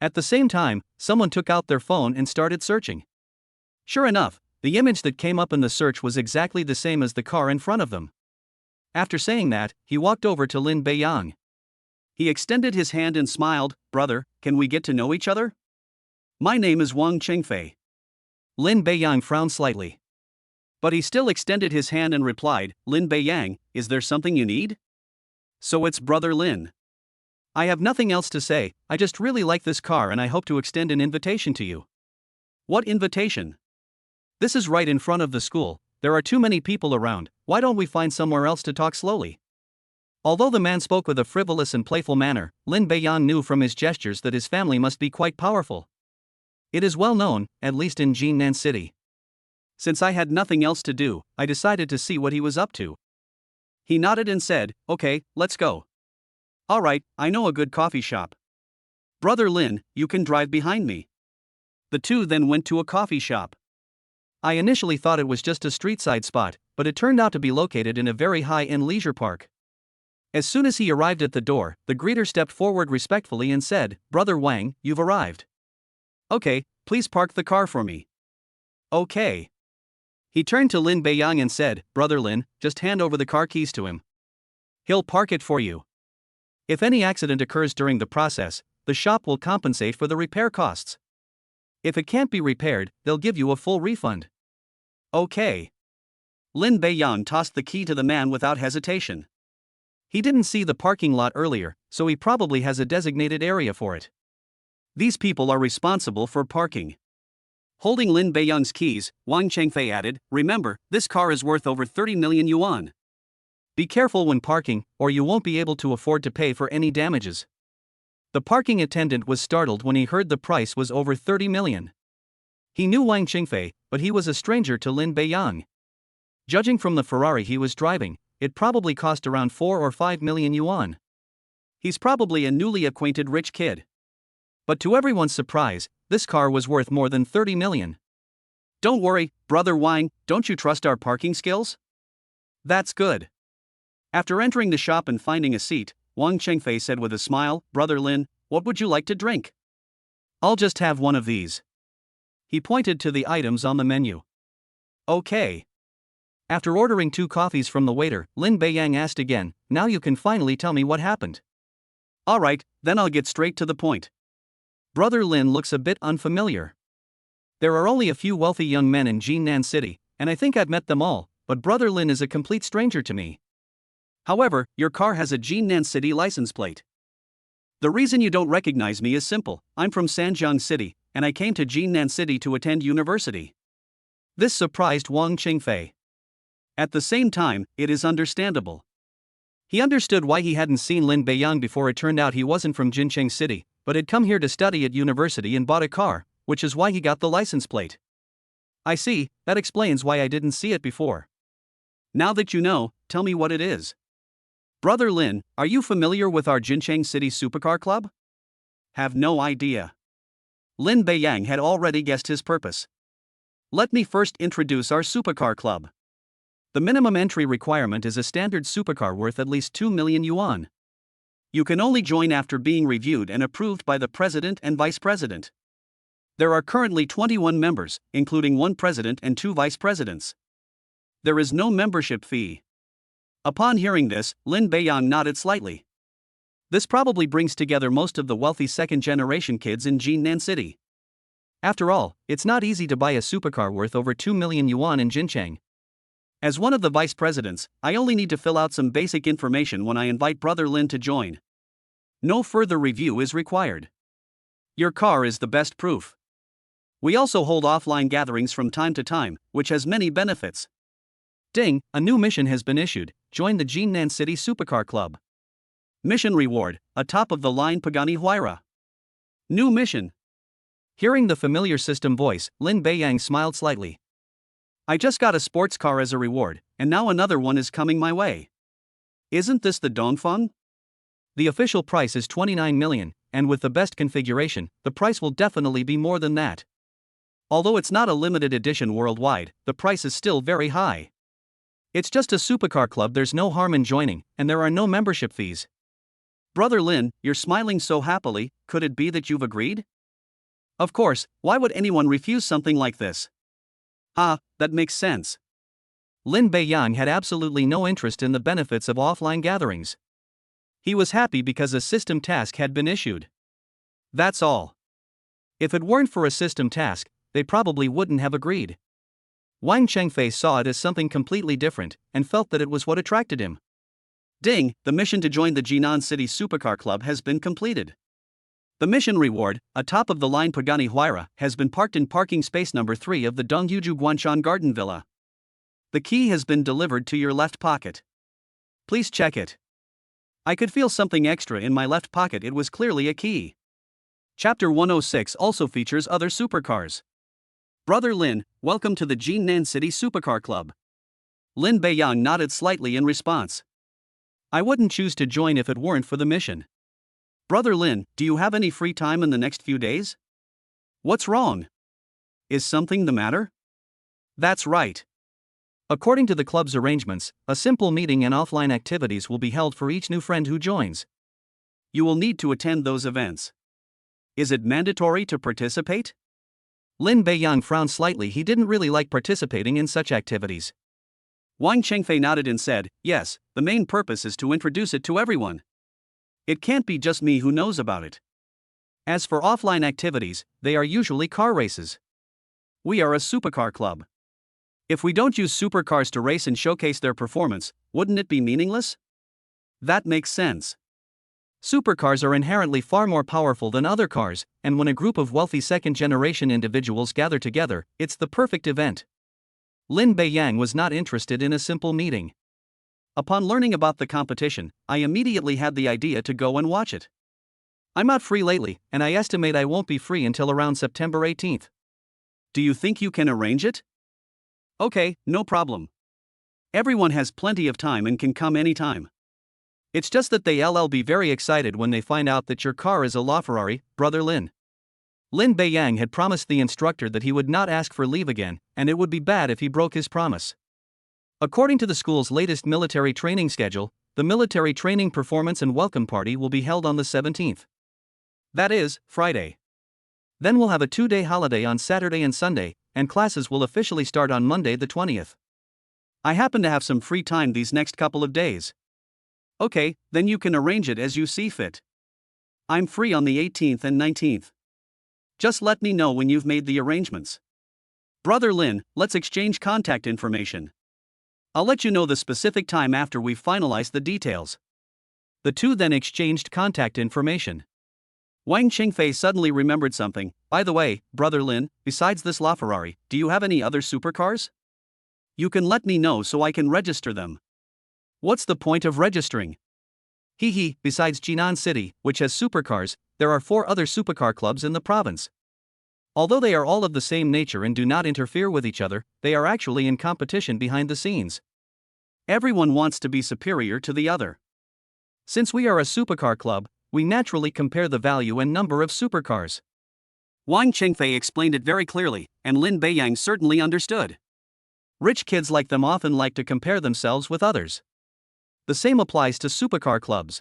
At the same time, someone took out their phone and started searching. Sure enough, the image that came up in the search was exactly the same as the car in front of them. After saying that, he walked over to Lin Beiyang. He extended his hand and smiled, "Brother, can we get to know each other? My name is Wang Qingfei." Lin Beiyang frowned slightly. But he still extended his hand and replied, "Lin Beiyang, is there something you need?" "So it's Brother Lin. I have nothing else to say, I just really like this car and I hope to extend an invitation to you." "What invitation?" "This is right in front of the school, there are too many people around, why don't we find somewhere else to talk slowly?" Although the man spoke with a frivolous and playful manner, Lin Beiyang knew from his gestures that his family must be quite powerful. It is well known, at least in Jinan City. Since I had nothing else to do, I decided to see what he was up to. He nodded and said, "Okay, let's go." "Alright, I know a good coffee shop. Brother Lin, you can drive behind me." The two then went to a coffee shop. I initially thought it was just a street-side spot, but it turned out to be located in a very high-end leisure park. As soon as he arrived at the door, the greeter stepped forward respectfully and said, "Brother Wang, you've arrived. Okay, please park the car for me." "Okay." He turned to Lin Beiyang and said, "Brother Lin, just hand over the car keys to him. He'll park it for you. If any accident occurs during the process, the shop will compensate for the repair costs. If it can't be repaired, they'll give you a full refund." "Okay." Lin Beiyang tossed the key to the man without hesitation. He didn't see the parking lot earlier, so he probably has a designated area for it. These people are responsible for parking. Holding Lin Beiyang's keys, Wang Chengfei added, "Remember, this car is worth over 30 million yuan. Be careful when parking, or you won't be able to afford to pay for any damages." The parking attendant was startled when he heard the price was over 30 million. He knew Wang Chengfei, but he was a stranger to Lin Beiyang. Judging from the Ferrari he was driving, it probably cost around 4 or 5 million yuan. He's probably a newly acquainted rich kid. But to everyone's surprise, this car was worth more than 30 million. "Don't worry, brother Wang, don't you trust our parking skills?" "That's good." After entering the shop and finding a seat, Wang Chengfei said with a smile, "Brother Lin, what would you like to drink?" "I'll just have one of these." He pointed to the items on the menu. "Okay." After ordering 2 coffees from the waiter, Lin Beiyang asked again, "Now you can finally tell me what happened." "Alright, then I'll get straight to the point." Brother Lin looks a bit unfamiliar. There are only a few wealthy young men in Jinan City, and I think I've met them all, but Brother Lin is a complete stranger to me. However, your car has a Jinan City license plate. The reason you don't recognize me is simple. I'm from Sanjiang City, and I came to Jinan City to attend university. This surprised Wang Chengfei. At the same time, it is understandable. He understood why he hadn't seen Lin Beiyang before. It turned out he wasn't from Jincheng City, but had come here to study at university and bought a car, which is why he got the license plate. "I see, that explains why I didn't see it before. Now that you know, tell me what it is." "Brother Lin, are you familiar with our Jincheng City Supercar Club?" "Have no idea." Lin Beiyang had already guessed his purpose. "Let me first introduce our Supercar Club. The minimum entry requirement is a standard supercar worth at least 2 million yuan. You can only join after being reviewed and approved by the president and vice president. There are currently 21 members, including 1 president and 2 vice presidents. There is no membership fee." Upon hearing this, Lin Beiyang nodded slightly. This probably brings together most of the wealthy second-generation kids in Jinan City. After all, it's not easy to buy a supercar worth over 2 million yuan in Jincheng. As one of the vice presidents, I only need to fill out some basic information when I invite Brother Lin to join. No further review is required. Your car is the best proof. We also hold offline gatherings from time to time, which has many benefits. Ding, a new mission has been issued. Join the Jinan City Supercar Club. Mission reward, a top-of-the-line Pagani Huayra. New mission. Hearing the familiar system voice, Lin Beiyang smiled slightly. "I just got a sports car as a reward, and now another one is coming my way. Isn't this the Dongfeng?" The official price is 29 million, and with the best configuration, the price will definitely be more than that. Although it's not a limited edition worldwide, the price is still very high. It's just a supercar club, there's no harm in joining, and there are no membership fees. "Brother Lin, you're smiling so happily, could it be that you've agreed?" "Of course, why would anyone refuse something like this?" "Ah, that makes sense." Lin Beiyang had absolutely no interest in the benefits of offline gatherings. He was happy because a system task had been issued. That's all. If it weren't for a system task, they probably wouldn't have agreed. Wang Chengfei saw it as something completely different, and felt that it was what attracted him. Ding, the mission to join the Jinan City Supercar Club has been completed. The mission reward, a top-of-the-line Pagani Huayra, has been parked in parking space number 3 of the Dongyuju Guanshan Garden Villa. The key has been delivered to your left pocket. Please check it. I could feel something extra in my left pocket. It was clearly a key. Chapter 106 also features other supercars. Brother Lin, welcome to the Jinan City Supercar Club. Lin Beiyang nodded slightly in response. I wouldn't choose to join if it weren't for the mission. Brother Lin, do you have any free time in the next few days? What's wrong? Is something the matter? That's right. According to the club's arrangements, a simple meeting and offline activities will be held for each new friend who joins. You will need to attend those events. Is it mandatory to participate? Lin Beiyang frowned slightly. He didn't really like participating in such activities. Wang Chengfei nodded and said, yes, the main purpose is to introduce it to everyone. It can't be just me who knows about it. As for offline activities, they are usually car races. We are a supercar club. If we don't use supercars to race and showcase their performance, wouldn't it be meaningless? That makes sense. Supercars are inherently far more powerful than other cars, and when a group of wealthy second-generation individuals gather together, it's the perfect event. Lin Beiyang was not interested in a simple meeting. Upon learning about the competition, I immediately had the idea to go and watch it. I'm not free lately, and I estimate I won't be free until around September 18th. Do you think you can arrange it? Okay, no problem. Everyone has plenty of time and can come anytime. It's just that they'll be very excited when they find out that your car is a LaFerrari, Brother Lin. Lin Beiyang had promised the instructor that he would not ask for leave again, and it would be bad if he broke his promise. According to the school's latest military training schedule, the military training performance and welcome party will be held on the 17th. That is, Friday. Then we'll have a 2-day holiday on Saturday and Sunday, and classes will officially start on Monday the 20th. I happen to have some free time these next couple of days. Okay, then you can arrange it as you see fit. I'm free on the 18th and 19th. Just let me know when you've made the arrangements. Brother Lin, let's exchange contact information. I'll let you know the specific time after we've finalized the details. The two then exchanged contact information. Wang Qingfei suddenly remembered something. By the way, Brother Lin, besides this LaFerrari, do you have any other supercars? You can let me know so I can register them. What's the point of registering? Besides Jinan City, which has supercars, there are 4 other supercar clubs in the province. Although they are all of the same nature and do not interfere with each other, they are actually in competition behind the scenes. Everyone wants to be superior to the other. Since we are a supercar club, we naturally compare the value and number of supercars. Wang Qingfei explained it very clearly, and Lin Beiyang certainly understood. Rich kids like them often like to compare themselves with others. The same applies to supercar clubs.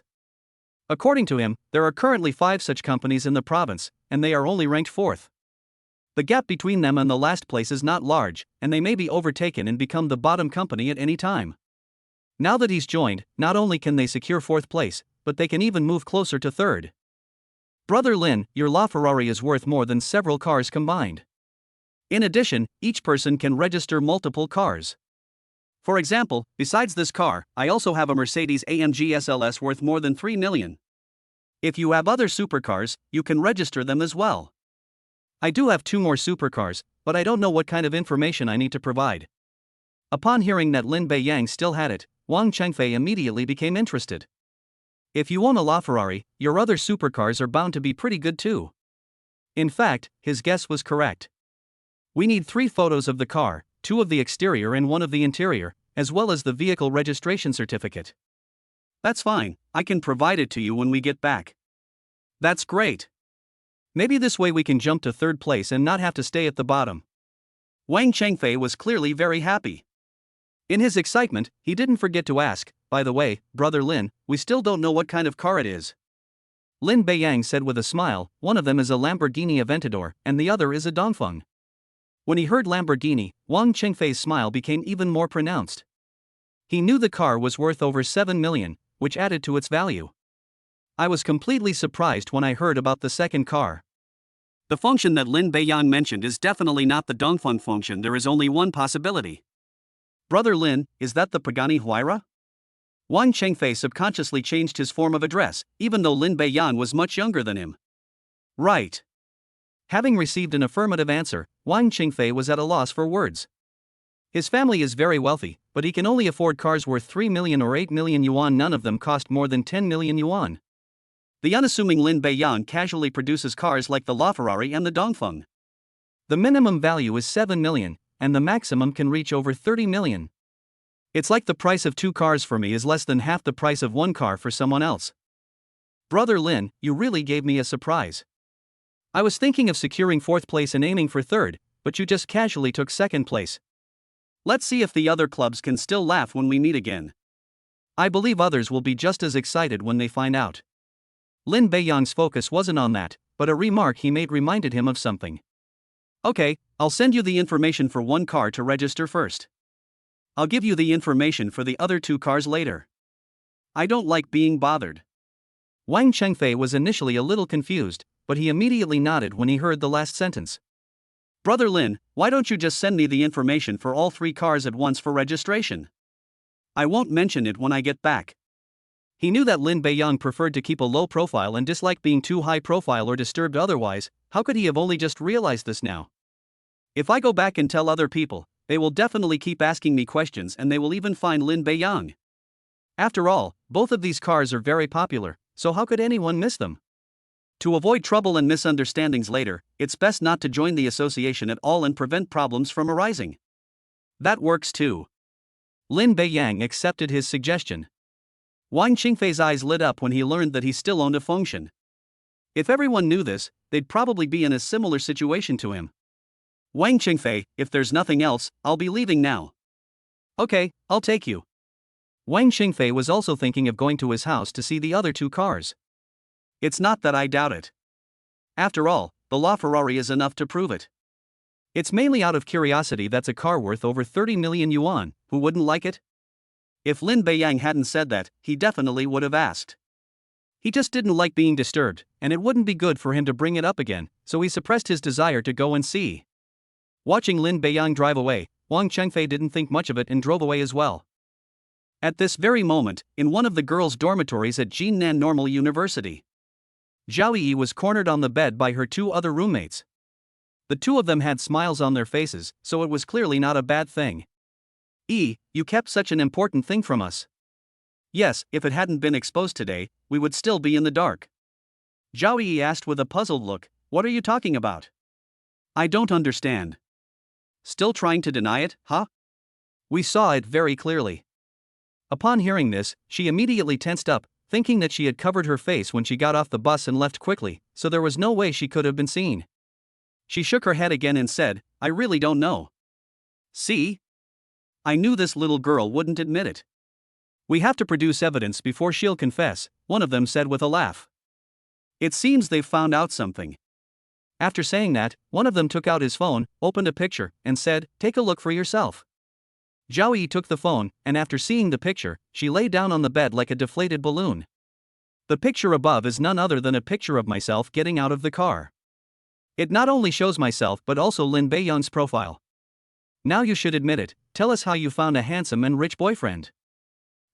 According to him, there are currently 5 such companies in the province, and they are only ranked 4th. The gap between them and the last place is not large, and they may be overtaken and become the bottom company at any time. Now that he's joined, not only can they secure 4th place, but they can even move closer to 3rd. Brother Lin, your LaFerrari is worth more than several cars combined. In addition, each person can register multiple cars. For example, besides this car, I also have a Mercedes-AMG SLS worth more than 3 million. If you have other supercars, you can register them as well. I do have 2 more supercars, but I don't know what kind of information I need to provide. Upon hearing that Lin Beiyang still had it, Wang Qingfei immediately became interested. If you own a LaFerrari, your other supercars are bound to be pretty good too. In fact, his guess was correct. We need 3 photos of the car, 2 of the exterior and 1 of the interior, as well as the vehicle registration certificate. That's fine, I can provide it to you when we get back. That's great. Maybe this way we can jump to 3rd place and not have to stay at the bottom. Wang Qingfei was clearly very happy. In his excitement, he didn't forget to ask, by the way, Brother Lin, we still don't know what kind of car it is. Lin Beiyang said with a smile, one of them is a Lamborghini Aventador, and the other is a Dongfeng. When he heard Lamborghini, Wang Qingfei's smile became even more pronounced. He knew the car was worth over 7 million, which added to its value. I was completely surprised when I heard about the second car. The function that Lin Beiyang mentioned is definitely not the Dongfeng function. There is only one possibility. Brother Lin, is that the Pagani Huayra? Wang Qingfei subconsciously changed his form of address, even though Lin Beiyang was much younger than him. Right. Having received an affirmative answer, Wang Qingfei was at a loss for words. His family is very wealthy, but he can only afford cars worth 3 million or 8 million yuan. None of them cost more than 10 million yuan. The unassuming Lin Beiyang casually produces cars like the LaFerrari and the Dongfeng. The minimum value is 7 million, and the maximum can reach over 30 million. It's like the price of 2 cars for me is less than half the price of 1 car for someone else. Brother Lin, you really gave me a surprise. I was thinking of securing 4th place and aiming for 3rd, but you just casually took 2nd place. Let's see if the other clubs can still laugh when we meet again. I believe others will be just as excited when they find out. Lin Beiyang's focus wasn't on that, but a remark he made reminded him of something. Okay, I'll send you the information for 1 car to register first. I'll give you the information for the other 2 cars later. I don't like being bothered. Wang Qingfei was initially a little confused, but he immediately nodded when he heard the last sentence. Brother Lin, why don't you just send me the information for all 3 cars at once for registration? I won't mention it when I get back. He knew that Lin Beiyang preferred to keep a low profile and disliked being too high profile or disturbed otherwise. How could he have only just realized this now? If I go back and tell other people, they will definitely keep asking me questions and they will even find Lin Beiyang. After all, both of these cars are very popular, so how could anyone miss them? To avoid trouble and misunderstandings later, it's best not to join the association at all and prevent problems from arising. That works too. Lin Beiyang accepted his suggestion. Wang Qingfei's eyes lit up when he learned that he still owned a Fengshan. If everyone knew this, they'd probably be in a similar situation to him. Wang Qingfei, if there's nothing else, I'll be leaving now. Okay, I'll take you. Wang Qingfei was also thinking of going to his house to see the other two cars. It's not that I doubt it. After all, the LaFerrari is enough to prove it. It's mainly out of curiosity that's a car worth over 30 million yuan, who wouldn't like it? If Lin Beiyang hadn't said that, he definitely would have asked. He just didn't like being disturbed, and it wouldn't be good for him to bring it up again, so he suppressed his desire to go and see. Watching Lin Beiyang drive away, Wang Qingfei didn't think much of it and drove away as well. At this very moment, in one of the girls' dormitories at Jinan Normal University, Zhao Yi was cornered on the bed by her two other roommates. The two of them had smiles on their faces, so it was clearly not a bad thing. You kept such an important thing from us. Yes, if it hadn't been exposed today, we would still be in the dark. Zhao Yi asked with a puzzled look, what are you talking about? I don't understand. Still trying to deny it, huh? We saw it very clearly. Upon hearing this, she immediately tensed up, thinking that she had covered her face when she got off the bus and left quickly, so there was no way she could have been seen. She shook her head again and said, I really don't know. See? I knew this little girl wouldn't admit it. We have to produce evidence before she'll confess, one of them said with a laugh. It seems they've found out something. After saying that, one of them took out his phone, opened a picture, and said, take a look for yourself. Zhao Yi took the phone, and after seeing the picture, she lay down on the bed like a deflated balloon. The picture above is none other than a picture of myself getting out of the car. It not only shows myself but also Lin Beiyang's profile. Now you should admit it, tell us how you found a handsome and rich boyfriend.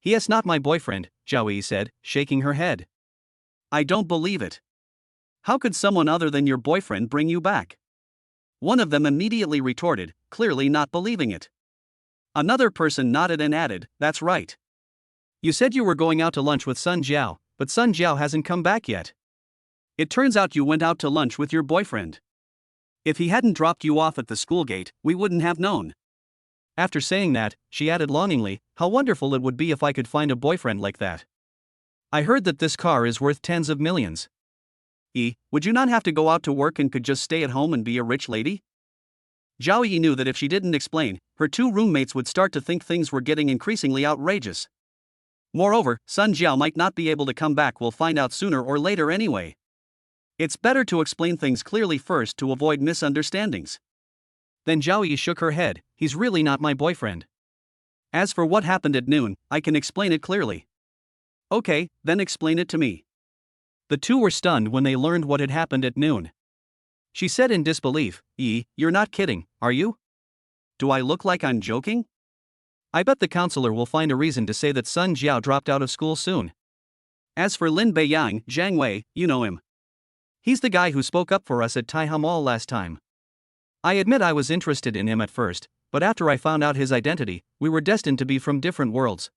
He is not my boyfriend, Zhao Yi said, shaking her head. I don't believe it. How could someone other than your boyfriend bring you back? One of them immediately retorted, clearly not believing it. Another person nodded and added, that's right. You said you were going out to lunch with Sun Jiao, but Sun Jiao hasn't come back yet. It turns out you went out to lunch with your boyfriend. If he hadn't dropped you off at the school gate, we wouldn't have known. After saying that, she added longingly, how wonderful it would be if I could find a boyfriend like that. I heard that this car is worth tens of millions. Would you not have to go out to work and could just stay at home and be a rich lady? Zhao Yi knew that if she didn't explain, her two roommates would start to think things were getting increasingly outrageous. Moreover, Sun Jiao might not be able to come back, we'll find out sooner or later anyway. It's better to explain things clearly first to avoid misunderstandings. Then Zhao Yi shook her head, he's really not my boyfriend. As for what happened at noon, I can explain it clearly. Okay, then explain it to me. The two were stunned when they learned what had happened at noon. She said in disbelief, you're not kidding, are you? Do I look like I'm joking? I bet the counselor will find a reason to say that Sun Jiao dropped out of school soon. As for Lin Beiyang, Zhang Wei, you know him. He's the guy who spoke up for us at Taiham Mall last time. I admit I was interested in him at first, but after I found out his identity, we were destined to be from different worlds.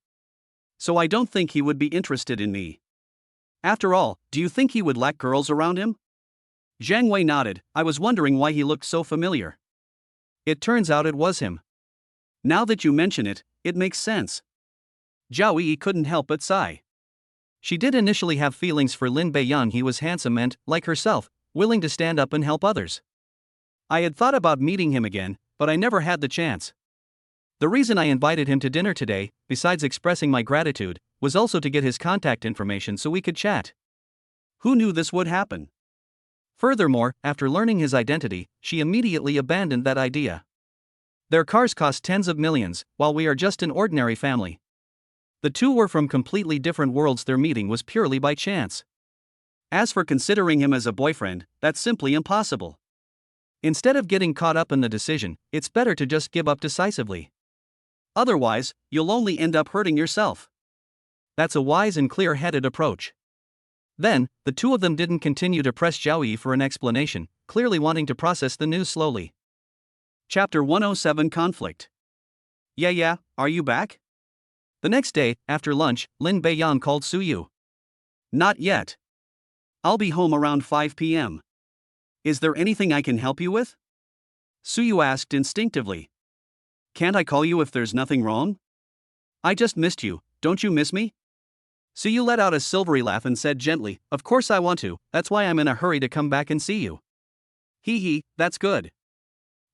So I don't think he would be interested in me. After all, do you think he would lack girls around him? Zhang Wei nodded, I was wondering why he looked so familiar. It turns out it was him. Now that you mention it, it makes sense. Zhao Yi couldn't help but sigh. She did initially have feelings for Lin Beiyang. He was handsome and, like herself, willing to stand up and help others. I had thought about meeting him again, but I never had the chance. The reason I invited him to dinner today, besides expressing my gratitude, was also to get his contact information so we could chat. Who knew this would happen? Furthermore, after learning his identity, she immediately abandoned that idea. Their cars cost tens of millions, while we are just an ordinary family. The two were from completely different worlds. Their meeting was purely by chance. As for considering him as a boyfriend, that's simply impossible. Instead of getting caught up in the decision, it's better to just give up decisively. Otherwise, you'll only end up hurting yourself. That's a wise and clear-headed approach. Then, the two of them didn't continue to press Zhao Yi for an explanation, clearly wanting to process the news slowly. Chapter 107 Conflict. Yeah, are you back? The next day, after lunch, Lin Beiyang called Suyu. Not yet. I'll be home around 5 p.m. Is there anything I can help you with? Suyu asked instinctively. Can't I call you if there's nothing wrong? I just missed you, don't you miss me? Suyu let out a silvery laugh and said gently, Of course I want to, that's why I'm in a hurry to come back and see you. Hee, that's good.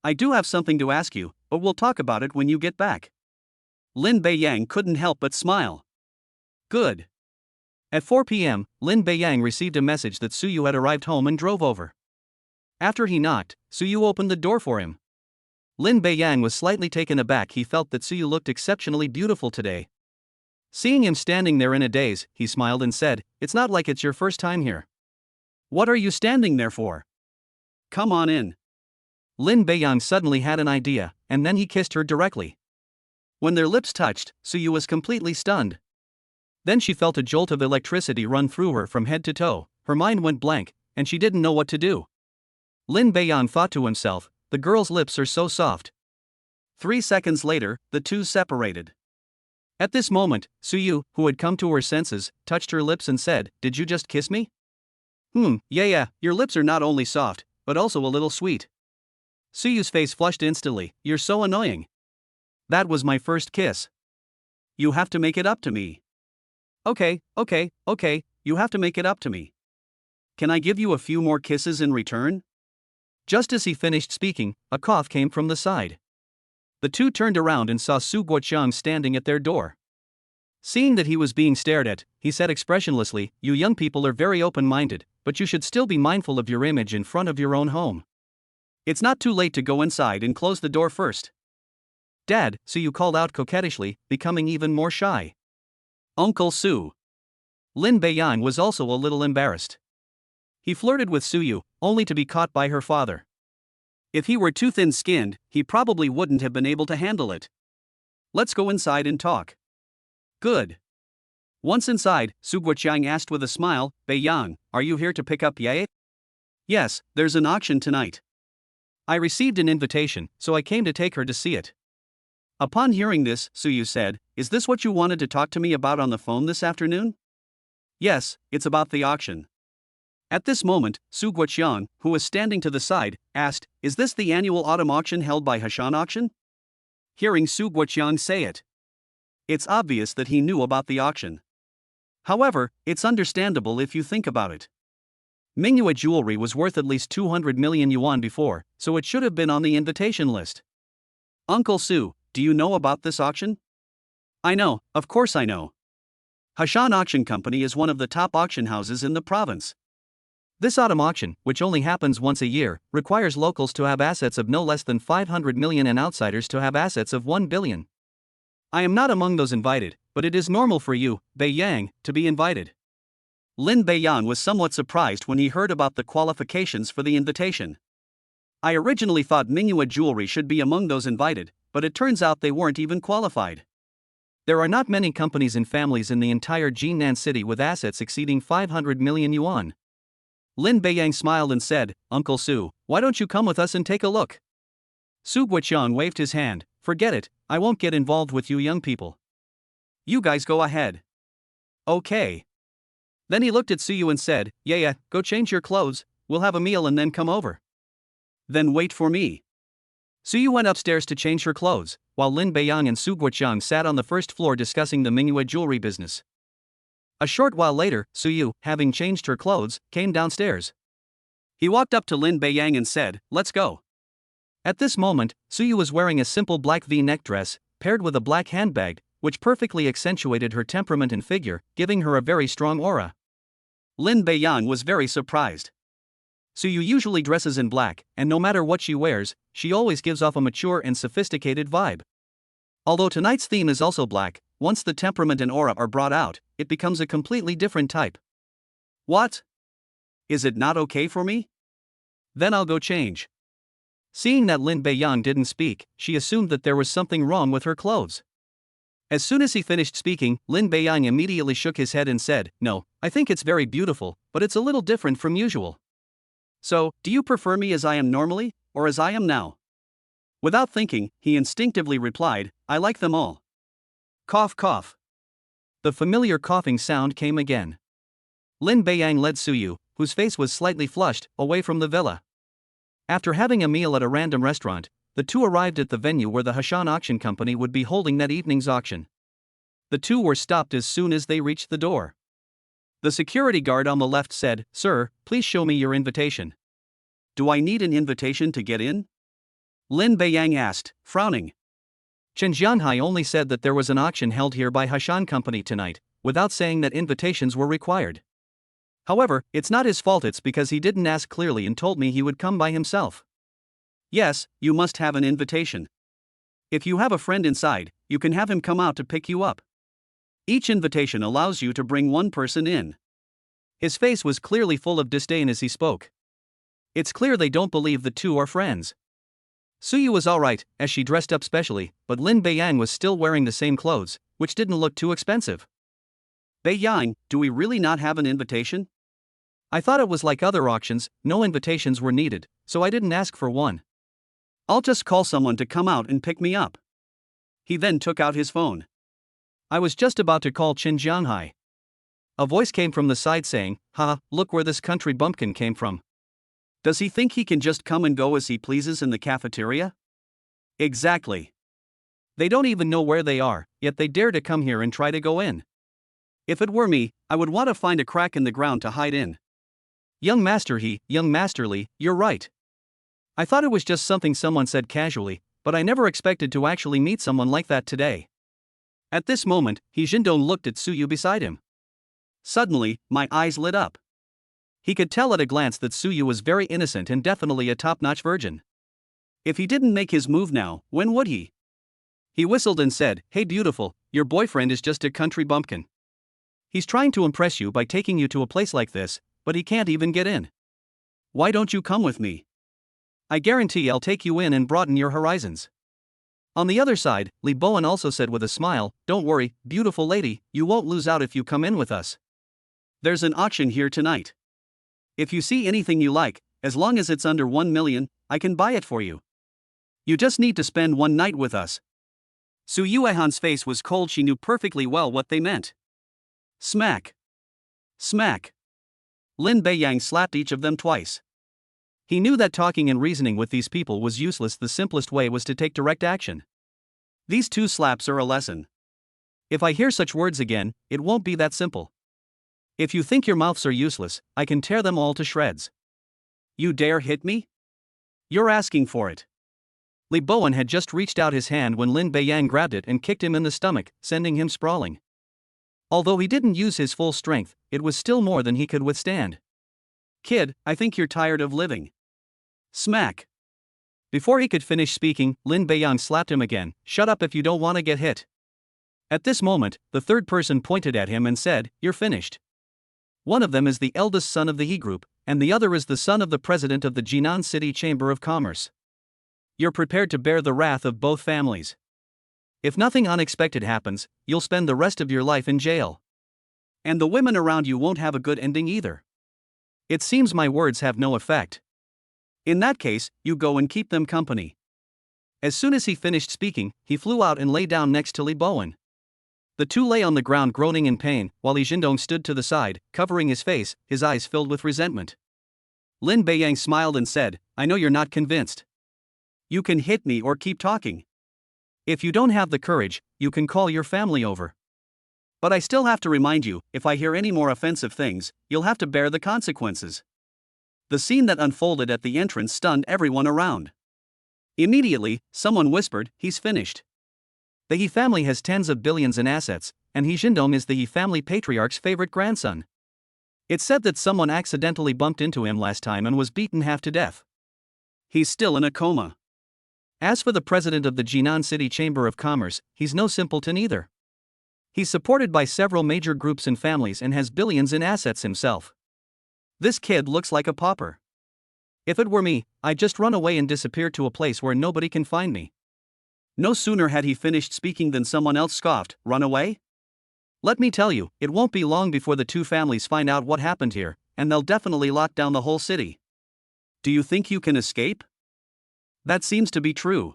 I do have something to ask you, but we'll talk about it when you get back. Lin Beiyang couldn't help but smile. Good. At 4 p.m., Lin Beiyang received a message that Suyu had arrived home and drove over. After he knocked, Suyu opened the door for him. Lin Beiyang was slightly taken aback. He felt that Suyu looked exceptionally beautiful today. Seeing him standing there in a daze, he smiled and said, It's not like it's your first time here. What are you standing there for? Come on in. Lin Beiyang suddenly had an idea, and then he kissed her directly. When their lips touched, Suyu was completely stunned. Then she felt a jolt of electricity run through her from head to toe, her mind went blank, and she didn't know what to do. Lin Beiyang thought to himself, the girl's lips are so soft. 3 seconds later, the two separated. At this moment, Suyu, who had come to her senses, touched her lips and said, Did you just kiss me? Yeah, your lips are not only soft, but also a little sweet. Suyu's face flushed instantly, You're so annoying. That was my first kiss. You have to make it up to me. Okay, you have to make it up to me. Can I give you a few more kisses in return? Just as he finished speaking, a cough came from the side. The two turned around and saw Su Guoqiang standing at their door. Seeing that he was being stared at, he said expressionlessly, You young people are very open-minded, but you should still be mindful of your image in front of your own home. It's not too late to go inside and close the door first. Dad, Suyu called out coquettishly, becoming even more shy. Uncle Su. Lin Beiyang was also a little embarrassed. He flirted with Suyu, only to be caught by her father. If he were too thin-skinned, he probably wouldn't have been able to handle it. Let's go inside and talk. Good. Once inside, Su Guoqiang asked with a smile, Beiyang, are you here to pick up Ye? Yes, there's an auction tonight. I received an invitation, so I came to take her to see it. Upon hearing this, Suyu said, Is this what you wanted to talk to me about on the phone this afternoon? Yes, it's about the auction. At this moment, Su Guoqiang, who was standing to the side, asked, Is this the annual autumn auction held by Hashan Auction? Hearing Su Guoqiang say it, it's obvious that he knew about the auction. However, it's understandable if you think about it. Mingyue jewelry was worth at least 200 million yuan before, so it should have been on the invitation list. Uncle Su, do you know about this auction? I know, of course I know. Hashan Auction Company is one of the top auction houses in the province. This autumn auction, which only happens once a year, requires locals to have assets of no less than 500 million and outsiders to have assets of 1 billion. I am not among those invited, but it is normal for you, Beiyang, to be invited. Lin Beiyang was somewhat surprised when he heard about the qualifications for the invitation. I originally thought Mingyue Jewelry should be among those invited, but it turns out they weren't even qualified. There are not many companies and families in the entire Jinan city with assets exceeding 500 million yuan. Lin Beiyang smiled and said, Uncle Su, why don't you come with us and take a look? Su Guoqiang waved his hand, Forget it, I won't get involved with you young people. You guys go ahead. Okay. Then he looked at Suyu and said, Yeah, go change your clothes, we'll have a meal and then come over. Then wait for me. Suyu went upstairs to change her clothes, while Lin Beiyang and Su Guoqiang sat on the first floor discussing the Mingyue jewelry business. A short while later, Suyu, having changed her clothes, came downstairs. He walked up to Lin Beiyang and said, Let's go. At this moment, Suyu was wearing a simple black V-neck dress, paired with a black handbag, which perfectly accentuated her temperament and figure, giving her a very strong aura. Lin Beiyang was very surprised. Suyu usually dresses in black, and no matter what she wears, she always gives off a mature and sophisticated vibe. Although tonight's theme is also black, once the temperament and aura are brought out, it becomes a completely different type. What? Is it not okay for me? Then I'll go change. Seeing that Lin Beiyang didn't speak, she assumed that there was something wrong with her clothes. As soon as he finished speaking, Lin Beiyang immediately shook his head and said, "No, I think it's very beautiful, but it's a little different from usual." "So, do you prefer me as I am normally, or as I am now?" Without thinking, he instinctively replied, "I like them all." Cough cough. The familiar coughing sound came again. Lin Beiyang led Suyu, whose face was slightly flushed, away from the villa. After having a meal at a random restaurant, the two arrived at the venue where the Hashan Auction Company would be holding that evening's auction. The two were stopped as soon as they reached the door. The security guard on the left said, "Sir, please show me your invitation." "Do I need an invitation to get in?" Lin Beiyang asked, frowning. Chen Jianhai only said that there was an auction held here by Hashan Company tonight, without saying that invitations were required. However, it's not his fault, it's because he didn't ask clearly and told me he would come by himself. "Yes, you must have an invitation. If you have a friend inside, you can have him come out to pick you up. Each invitation allows you to bring one person in." His face was clearly full of disdain as he spoke. It's clear they don't believe the two are friends. Suyu was alright, as she dressed up specially, but Lin Beiyang was still wearing the same clothes, which didn't look too expensive. "Beiyang, do we really not have an invitation?" "I thought it was like other auctions, no invitations were needed, so I didn't ask for one." "I'll just call someone to come out and pick me up." He then took out his phone. "I was just about to call Chen Jianhai." A voice came from the side saying, "Ha, look where this country bumpkin came from. Does he think he can just come and go as he pleases in the cafeteria?" Exactly. They don't even know where they are, yet they dare to come here and try to go in. If it were me, I would want to find a crack in the ground to hide in. Young Masterly, you're right. I thought it was just something someone said casually, but I never expected to actually meet someone like that today. At this moment, He Jindong looked at Suyu beside him. Suddenly, my eyes lit up. He could tell at a glance that Suyu was very innocent and definitely a top-notch virgin. If he didn't make his move now, when would he? He whistled and said, "Hey beautiful, your boyfriend is just a country bumpkin. He's trying to impress you by taking you to a place like this, but he can't even get in. Why don't you come with me? I guarantee I'll take you in and broaden your horizons." On the other side, Li Bowen also said with a smile, "Don't worry, beautiful lady, you won't lose out if you come in with us. There's an auction here tonight. If you see anything you like, as long as it's under 1 million, I can buy it for you. You just need to spend one night with us." Su Yuehan's face was cold. She knew perfectly well what they meant. Smack. Smack. Lin Beiyang slapped each of them twice. He knew that talking and reasoning with these people was useless. The simplest way was to take direct action. These two slaps are a lesson. If I hear such words again, it won't be that simple. If you think your mouths are useless, I can tear them all to shreds. You dare hit me? You're asking for it. Li Bowen had just reached out his hand when Lin Beiyang grabbed it and kicked him in the stomach, sending him sprawling. Although he didn't use his full strength, it was still more than he could withstand. "Kid, I think you're tired of living." Smack. Before he could finish speaking, Lin Beiyang slapped him again. "Shut up if you don't want to get hit." At this moment, the third person pointed at him and said, "You're finished." One of them is the eldest son of the He Group, and the other is the son of the president of the Jinan City Chamber of Commerce. You're prepared to bear the wrath of both families. If nothing unexpected happens, you'll spend the rest of your life in jail. And the women around you won't have a good ending either. It seems my words have no effect. In that case, you go and keep them company." As soon as he finished speaking, he flew out and lay down next to Li Bowen. The two lay on the ground groaning in pain, while Li Jindong stood to the side, covering his face, his eyes filled with resentment. Lin Beiyang smiled and said, "I know you're not convinced. You can hit me or keep talking. If you don't have the courage, you can call your family over. But I still have to remind you, if I hear any more offensive things, you'll have to bear the consequences." The scene that unfolded at the entrance stunned everyone around. Immediately, someone whispered, "He's finished." The He family has tens of billions in assets, and He Jindong is the He family patriarch's favorite grandson. It's said that someone accidentally bumped into him last time and was beaten half to death. He's still in a coma. As for the president of the Jinan City Chamber of Commerce, he's no simpleton either. He's supported by several major groups and families and has billions in assets himself. This kid looks like a pauper. If it were me, I'd just run away and disappear to a place where nobody can find me. No sooner had he finished speaking than someone else scoffed, "Run away? Let me tell you, it won't be long before the two families find out what happened here, and they'll definitely lock down the whole city. Do you think you can escape?" That seems to be true.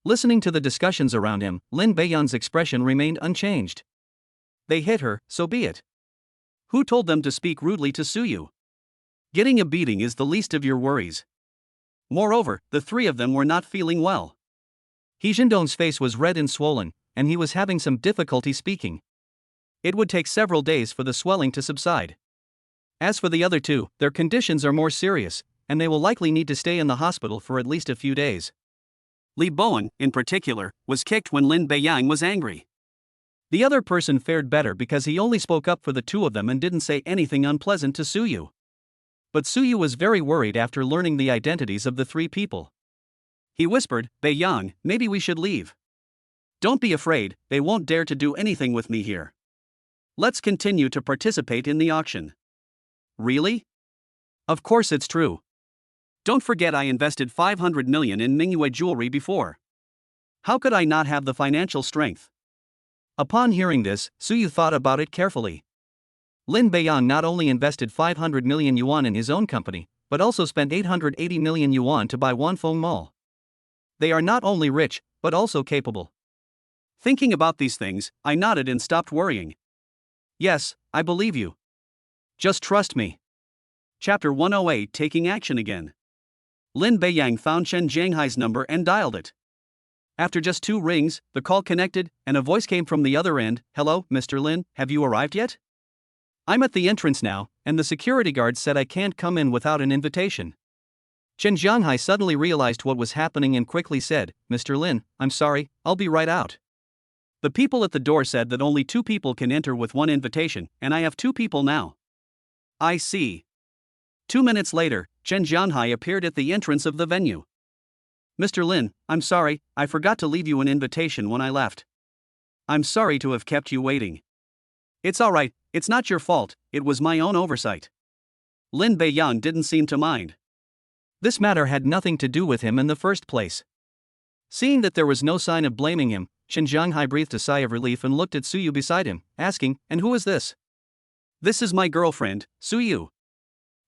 Listening to the discussions around him, Lin Beiyan's expression remained unchanged. They hit her, so be it. Who told them to speak rudely to Suyu? Getting a beating is the least of your worries. Moreover, the three of them were not feeling well. He Jindong's face was red and swollen, and he was having some difficulty speaking. It would take several days for the swelling to subside. As for the other two, their conditions are more serious, and they will likely need to stay in the hospital for at least a few days. Li Bowen, in particular, was kicked when Lin Beiyang was angry. The other person fared better because he only spoke up for the two of them and didn't say anything unpleasant to Suyu. But Suyu was very worried after learning the identities of the three people. He whispered, "Beiyang, maybe we should leave. Don't be afraid, they won't dare to do anything with me here. Let's continue to participate in the auction." Really? Of course it's true. Don't forget I invested 500 million in Mingyue jewelry before. How could I not have the financial strength? Upon hearing this, Suyu thought about it carefully. Lin Beiyang not only invested 500 million yuan in his own company, but also spent 880 million yuan to buy Wanfeng Mall. They are not only rich, but also capable. Thinking about these things, I nodded and stopped worrying. Yes, I believe you. Just trust me. Chapter 108, Taking Action Again. Lin Beiyang found Chen Jianghai's number and dialed it. After just 2 rings, the call connected, and a voice came from the other end. "Hello, Mr. Lin, have you arrived yet? I'm at the entrance now, and the security guard said I can't come in without an invitation." Chen Jianghai suddenly realized what was happening and quickly said, "Mr. Lin, I'm sorry, I'll be right out. The people at the door said that only 2 people can enter with 1 invitation, and I have 2 people now." I see. 2 minutes later, Chen Jianhai appeared at the entrance of the venue. "Mr. Lin, I'm sorry, I forgot to leave you an invitation when I left. I'm sorry to have kept you waiting." "It's alright, it's not your fault, it was my own oversight." Lin Beiyang didn't seem to mind. This matter had nothing to do with him in the first place. Seeing that there was no sign of blaming him, Chen Jianghai breathed a sigh of relief and looked at Suyu beside him, asking, "And who is this?" "This is my girlfriend, Suyu."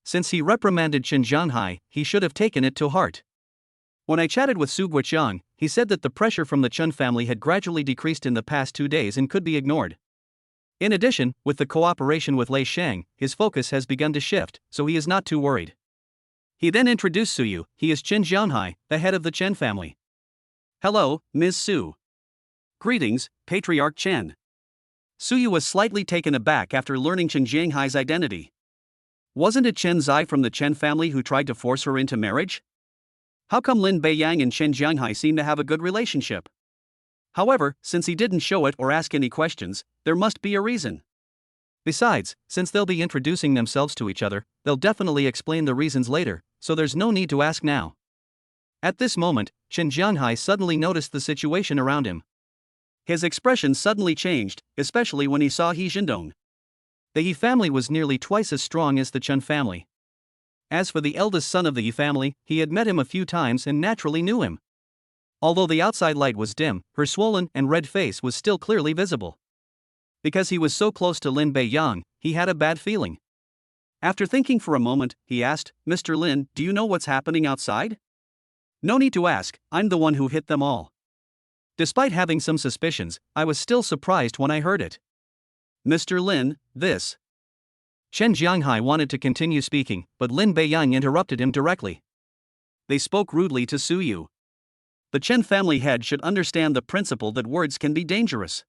Since he reprimanded Chen Jianghai, he should have taken it to heart. When I chatted with Su Guoqiang, he said that the pressure from the Chen family had gradually decreased in the past 2 days and could be ignored. In addition, with the cooperation with Lei Shang, his focus has begun to shift, so he is not too worried. He then introduced Suyu. "He is Chen Jianhai, the head of the Chen family." "Hello, Ms. Su." "Greetings, Patriarch Chen." Suyu was slightly taken aback after learning Chen Jianghai's identity. Wasn't it Chen Zai from the Chen family who tried to force her into marriage? How come Lin Beiyang and Chen Jianghai seem to have a good relationship? However, since he didn't show it or ask any questions, there must be a reason. Besides, since they'll be introducing themselves to each other, they'll definitely explain the reasons later, so there's no need to ask now. At this moment, Chen Jianhai suddenly noticed the situation around him. His expression suddenly changed, especially when he saw He Jindong. The He family was nearly twice as strong as the Chen family. As for the eldest son of the He family, he had met him a few times and naturally knew him. Although the outside light was dim, her swollen and red face was still clearly visible. Because he was so close to Lin Beiyang, he had a bad feeling. After thinking for a moment, he asked, "Mr. Lin, do you know what's happening outside?" "No need to ask, I'm the one who hit them all." Despite having some suspicions, I was still surprised when I heard it. "Mr. Lin, this." Chen Jianghai wanted to continue speaking, but Lin Beiyang interrupted him directly. They spoke rudely to Suyu. The Chen family head should understand the principle that words can be dangerous.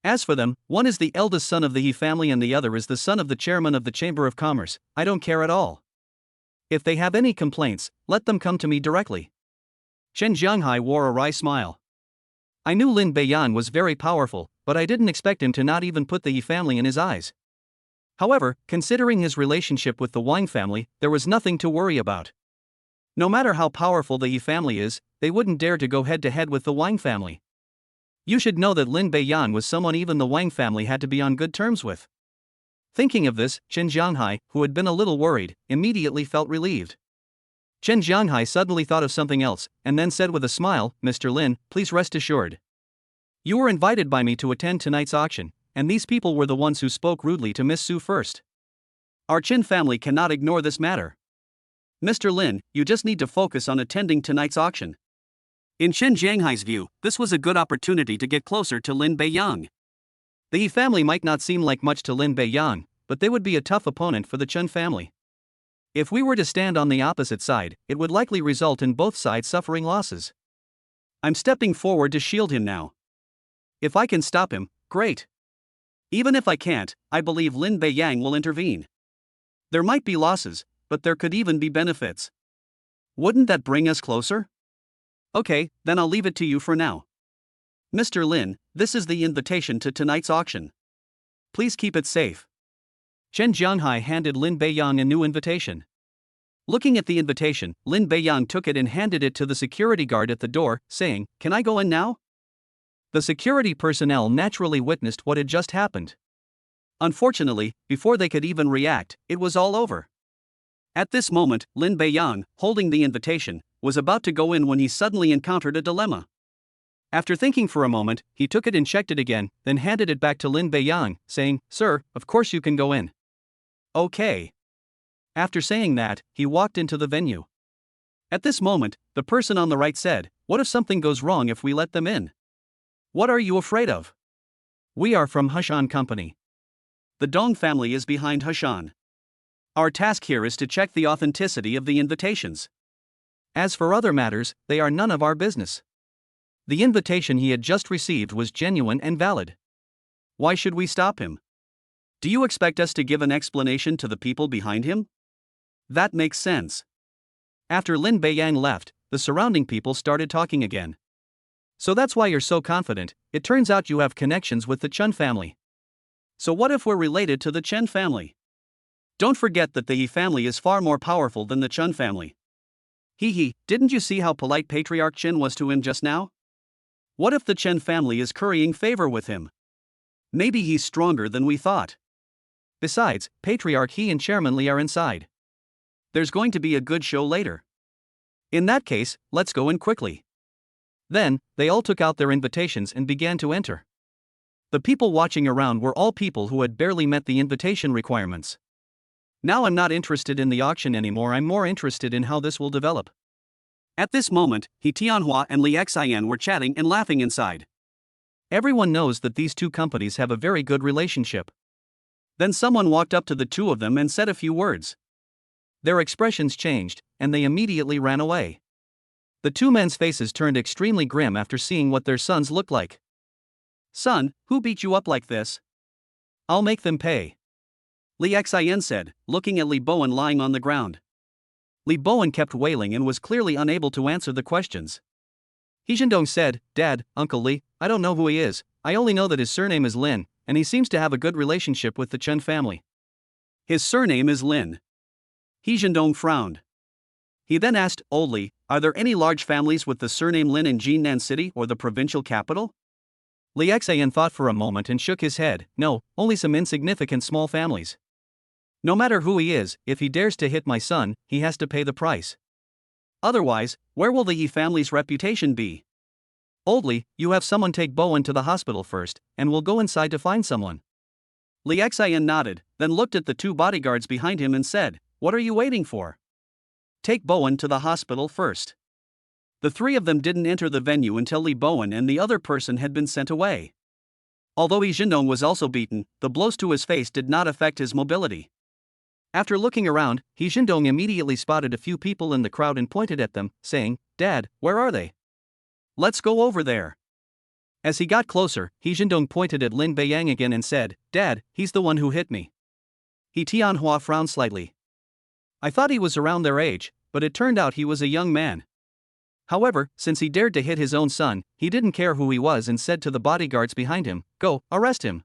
As for them, one is the eldest son of the He family and the other is the son of the chairman of the Chamber of Commerce. I don't care at all. If they have any complaints, let them come to me directly. Chen Jianghai wore a wry smile. I knew Lin Beiyang was very powerful, but I didn't expect him to not even put the He family in his eyes. However, considering his relationship with the Wang family, there was nothing to worry about. No matter how powerful the He family is, they wouldn't dare to go head-to-head with the Wang family. You should know that Lin Beiyang was someone even the Wang family had to be on good terms with. Thinking of this, Chen Jianghai, who had been a little worried, immediately felt relieved. Chen Jianghai suddenly thought of something else, and then said with a smile, Mr. Lin, please rest assured. You were invited by me to attend tonight's auction, and these people were the ones who spoke rudely to Miss Su first. Our Chen family cannot ignore this matter. Mr. Lin, you just need to focus on attending tonight's auction. In Chen Jianghai's view, this was a good opportunity to get closer to Lin Beiyang. The He family might not seem like much to Lin Beiyang, but they would be a tough opponent for the Chen family. If we were to stand on the opposite side, it would likely result in both sides suffering losses. I'm stepping forward to shield him now. If I can stop him, great. Even if I can't, I believe Lin Beiyang will intervene. There might be losses, but there could even be benefits. Wouldn't that bring us closer? Okay, then I'll leave it to you for now. Mr. Lin, this is the invitation to tonight's auction. Please keep it safe. Chen Jianghai handed Lin Beiyang a new invitation. Looking at the invitation, Lin Beiyang took it and handed it to the security guard at the door, saying, Can I go in now? The security personnel naturally witnessed what had just happened. Unfortunately, before they could even react, it was all over. At this moment, Lin Beiyang, holding the invitation, was about to go in when he suddenly encountered a dilemma. After thinking for a moment, he took it and checked it again, then handed it back to Lin Beiyang, saying, Sir, of course you can go in. Okay. After saying that, he walked into the venue. At this moment, the person on the right said, What if something goes wrong if we let them in? What are you afraid of? We are from Hushan Company. The Dong family is behind Hushan. Our task here is to check the authenticity of the invitations. As for other matters, they are none of our business. The invitation he had just received was genuine and valid. Why should we stop him? Do you expect us to give an explanation to the people behind him? That makes sense. After Lin Beiyang left, the surrounding people started talking again. So that's why you're so confident. It turns out you have connections with the Chen family. So what if we're related to the Chen family? Don't forget that the He family is far more powerful than the Chen family. Didn't you see how polite Patriarch Chen was to him just now? What if the Chen family is currying favor with him? Maybe he's stronger than we thought. Besides, Patriarch He and Chairman Li are inside. There's going to be a good show later. In that case, let's go in quickly. Then, they all took out their invitations and began to enter. The people watching around were all people who had barely met the invitation requirements. Now I'm not interested in the auction anymore, I'm more interested in how this will develop. At this moment, He Tianhua and Li Xian were chatting and laughing inside. Everyone knows that these two companies have a very good relationship. Then someone walked up to the two of them and said a few words. Their expressions changed, and they immediately ran away. The two men's faces turned extremely grim after seeing what their sons looked like. Son, who beat you up like this? I'll make them pay. Li Xian said, looking at Li Bowen lying on the ground. Li Bowen kept wailing and was clearly unable to answer the questions. He Zhendong said, Dad, Uncle Li, I don't know who he is, I only know that his surname is Lin, and he seems to have a good relationship with the Chen family. His surname is Lin. He Zhendong frowned. He then asked, Old Li, are there any large families with the surname Lin in Jinnan City or the provincial capital? Li Xian thought for a moment and shook his head, no, only some insignificant small families. No matter who he is, if he dares to hit my son, he has to pay the price. Otherwise, where will the Yi family's reputation be? Old Li, you have someone take Bowen to the hospital first, and we'll go inside to find someone. Li Xian nodded, then looked at the two bodyguards behind him and said, What are you waiting for? Take Bowen to the hospital first. The three of them didn't enter the venue until Li Bowen and the other person had been sent away. Although He Zhendong was also beaten, the blows to his face did not affect his mobility. After looking around, He Zhendong immediately spotted a few people in the crowd and pointed at them, saying, Dad, where are they? Let's go over there. As he got closer, He Zhendong pointed at Lin Beiyang again and said, Dad, he's the one who hit me. He Tianhua frowned slightly. I thought he was around their age, but it turned out he was a young man. However, since he dared to hit his own son, he didn't care who he was and said to the bodyguards behind him, Go, arrest him.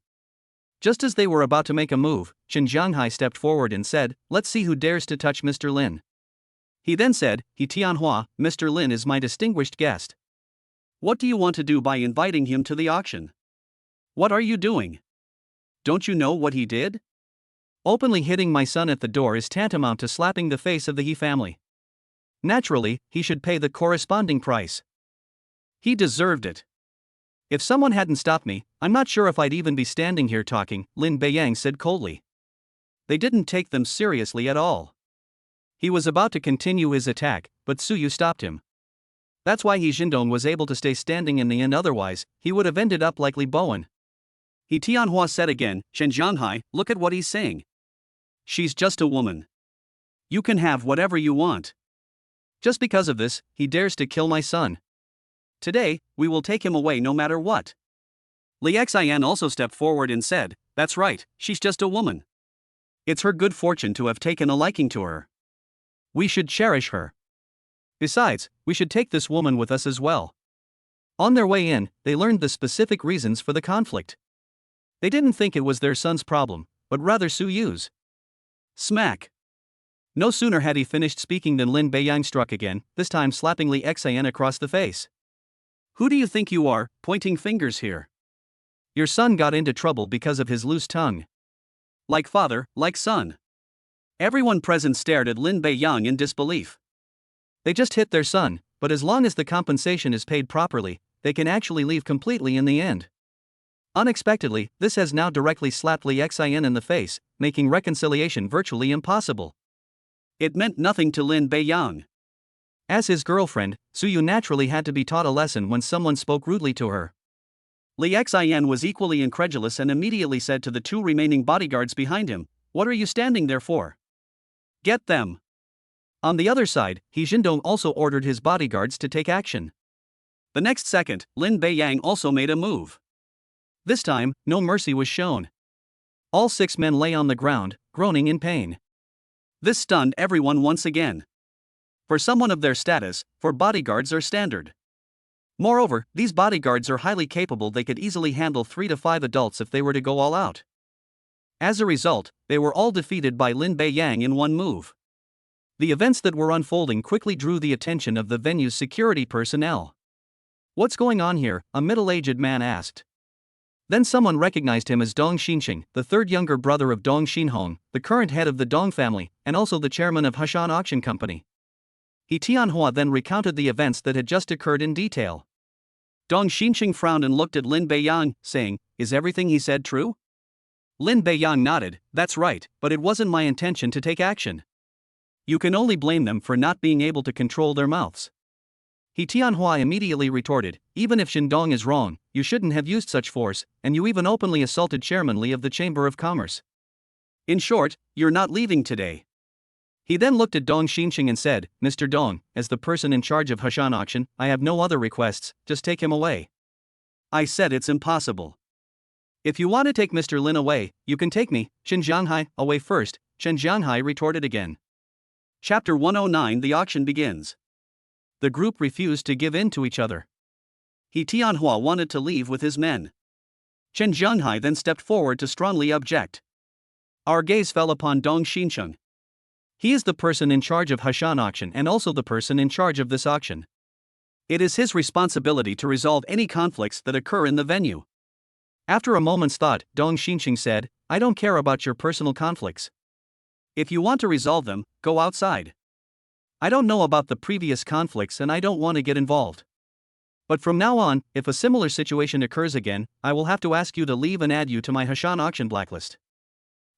Just as they were about to make a move, Chen Jianghai stepped forward and said, Let's see who dares to touch Mr. Lin. He then said, He Tianhua, Mr. Lin is my distinguished guest. What do you want to do by inviting him to the auction? What are you doing? Don't you know what he did? Openly hitting my son at the door is tantamount to slapping the face of the He family. Naturally, he should pay the corresponding price. He deserved it. If someone hadn't stopped me, I'm not sure if I'd even be standing here talking, Lin Beiyang said coldly. They didn't take them seriously at all. He was about to continue his attack, but Suyu stopped him. That's why He Jindong was able to stay standing in the end, otherwise, he would have ended up like Li Bowen. He Tianhua said again, Chen Jianghai, look at what he's saying. She's just a woman. You can have whatever you want. Just because of this, he dares to kill my son. Today, we will take him away no matter what. Li Xian also stepped forward and said, that's right, she's just a woman. It's her good fortune to have taken a liking to her. We should cherish her. Besides, we should take this woman with us as well. On their way in, they learned the specific reasons for the conflict. They didn't think it was their son's problem, but rather Suyu's. Smack. No sooner had he finished speaking than Lin Beiyang struck again, this time slapping Li Xian across the face. Who do you think you are, pointing fingers here? Your son got into trouble because of his loose tongue. Like father, like son. Everyone present stared at Lin Beiyang in disbelief. They just hit their son, but as long as the compensation is paid properly, they can actually leave completely in the end. Unexpectedly, this has now directly slapped Li Xian in the face, making reconciliation virtually impossible. It meant nothing to Lin Beiyang. As his girlfriend, Suyu naturally had to be taught a lesson when someone spoke rudely to her. Li Xian was equally incredulous and immediately said to the two remaining bodyguards behind him, what are you standing there for? Get them. On the other side, He Jindong also ordered his bodyguards to take action. The next second, Lin Beiyang also made a move. This time, no mercy was shown. All 6 men lay on the ground, groaning in pain. This stunned everyone once again. For someone of their status, for bodyguards are standard. Moreover, these bodyguards are highly capable. They could easily handle 3 to 5 adults if they were to go all out. As a result, they were all defeated by Lin Beiyang in one move. The events that were unfolding quickly drew the attention of the venue's security personnel. What's going on here? A middle-aged man asked. Then someone recognized him as Dong Xinxing, the third younger brother of Dong Xinhong, the current head of the Dong family, and also the chairman of Heshan Auction Company. He Tianhua then recounted the events that had just occurred in detail. Dong Xinxing frowned and looked at Lin Beiyang, saying, is everything he said true? Lin Beiyang nodded, that's right, but it wasn't my intention to take action. You can only blame them for not being able to control their mouths. He Tianhua immediately retorted, even if Xindong is wrong, you shouldn't have used such force, and you even openly assaulted Chairman Li of the Chamber of Commerce. In short, you're not leaving today. He then looked at Dong Xinxing and said, Mr. Dong, as the person in charge of Heshan Auction, I have no other requests, just take him away. I said it's impossible. If you want to take Mr. Lin away, you can take me, Chen Jianghai, away first, Chen Jianghai retorted again. Chapter 109 The auction begins. The group refused to give in to each other. He Tianhua wanted to leave with his men. Chen Jianghai then stepped forward to strongly object. Our gaze fell upon Dong Xincheng. He is the person in charge of Heshan Auction and also the person in charge of this auction. It is his responsibility to resolve any conflicts that occur in the venue. After a moment's thought, Dong Xincheng said, I don't care about your personal conflicts. If you want to resolve them, go outside. I don't know about the previous conflicts and I don't want to get involved. But from now on, if a similar situation occurs again, I will have to ask you to leave and add you to my Heshan Auction blacklist.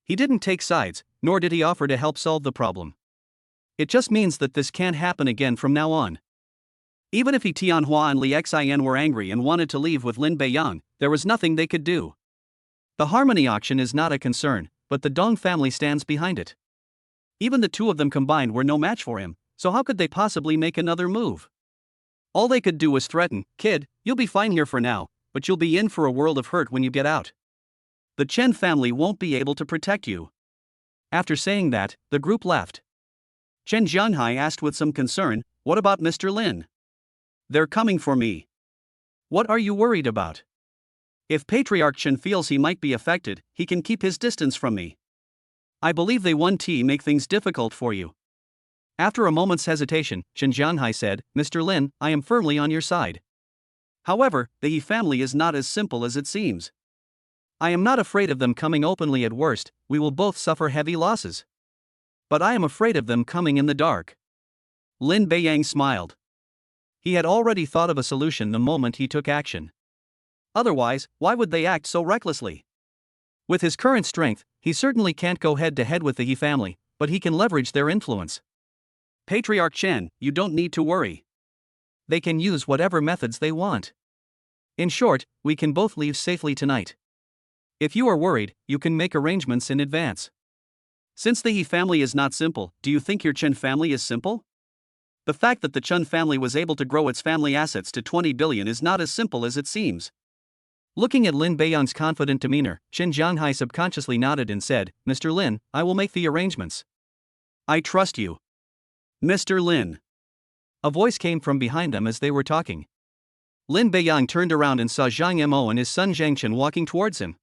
He didn't take sides, nor did he offer to help solve the problem. It just means that this can't happen again from now on. Even if He Tianhua and Li Xian were angry and wanted to leave with Lin Beiyang, there was nothing they could do. The Harmony Auction is not a concern, but the Dong family stands behind it. Even the two of them combined were no match for him, so how could they possibly make another move? All they could do was threaten, kid, you'll be fine here for now, but you'll be in for a world of hurt when you get out. The Chen family won't be able to protect you. After saying that, the group left. Chen Jianhai asked with some concern, what about Mr. Lin? They're coming for me. What are you worried about? If Patriarch Chen feels he might be affected, he can keep his distance from me. I believe they won't make things difficult for you. After a moment's hesitation, Chen Jianhai said, Mr. Lin, I am firmly on your side. However, the He family is not as simple as it seems. I am not afraid of them coming openly at worst, we will both suffer heavy losses. But I am afraid of them coming in the dark. Lin Beiyang smiled. He had already thought of a solution the moment he took action. Otherwise, why would they act so recklessly? With his current strength, he certainly can't go head-to-head with the He family, but he can leverage their influence. Patriarch Chen, you don't need to worry. They can use whatever methods they want. In short, we can both leave safely tonight. If you are worried, you can make arrangements in advance. Since the He family is not simple, do you think your Chen family is simple? The fact that the Chen family was able to grow its family assets to 20 billion is not as simple as it seems. Looking at Lin Beiyang's confident demeanor, Chen Jianghai subconsciously nodded and said, Mr. Lin, I will make the arrangements. I trust you. Mr. Lin. A voice came from behind them as they were talking. Lin Beiyang turned around and saw Zhang Mo and his son Zhang Chen walking towards him.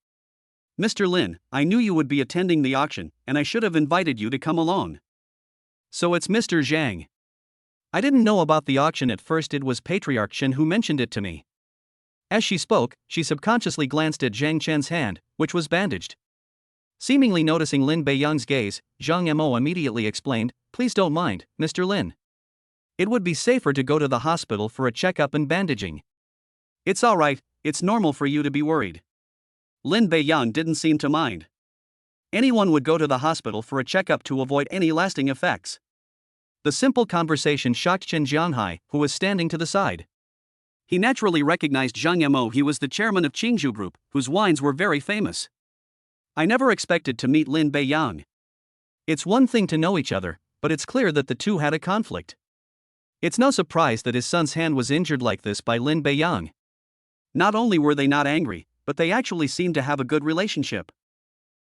Mr. Lin, I knew you would be attending the auction, and I should have invited you to come along. So it's Mr. Zhang. I didn't know about the auction at first, it was Patriarch Chen who mentioned it to me. As she spoke, she subconsciously glanced at Zhang Chen's hand, which was bandaged. Seemingly noticing Lin Beiyang's gaze, Zhang Mo immediately explained, Please don't mind, Mr. Lin. It would be safer to go to the hospital for a checkup and bandaging. It's alright, it's normal for you to be worried. Lin Beiyang didn't seem to mind. Anyone would go to the hospital for a checkup to avoid any lasting effects. The simple conversation shocked Chen Jianghai, who was standing to the side. He naturally recognized Zhang Mo. He was the chairman of Qingzhou Group, whose wines were very famous. I never expected to meet Lin Beiyang. It's one thing to know each other, but it's clear that the two had a conflict. It's no surprise that his son's hand was injured like this by Lin Beiyang. Not only were they not angry, but they actually seemed to have a good relationship.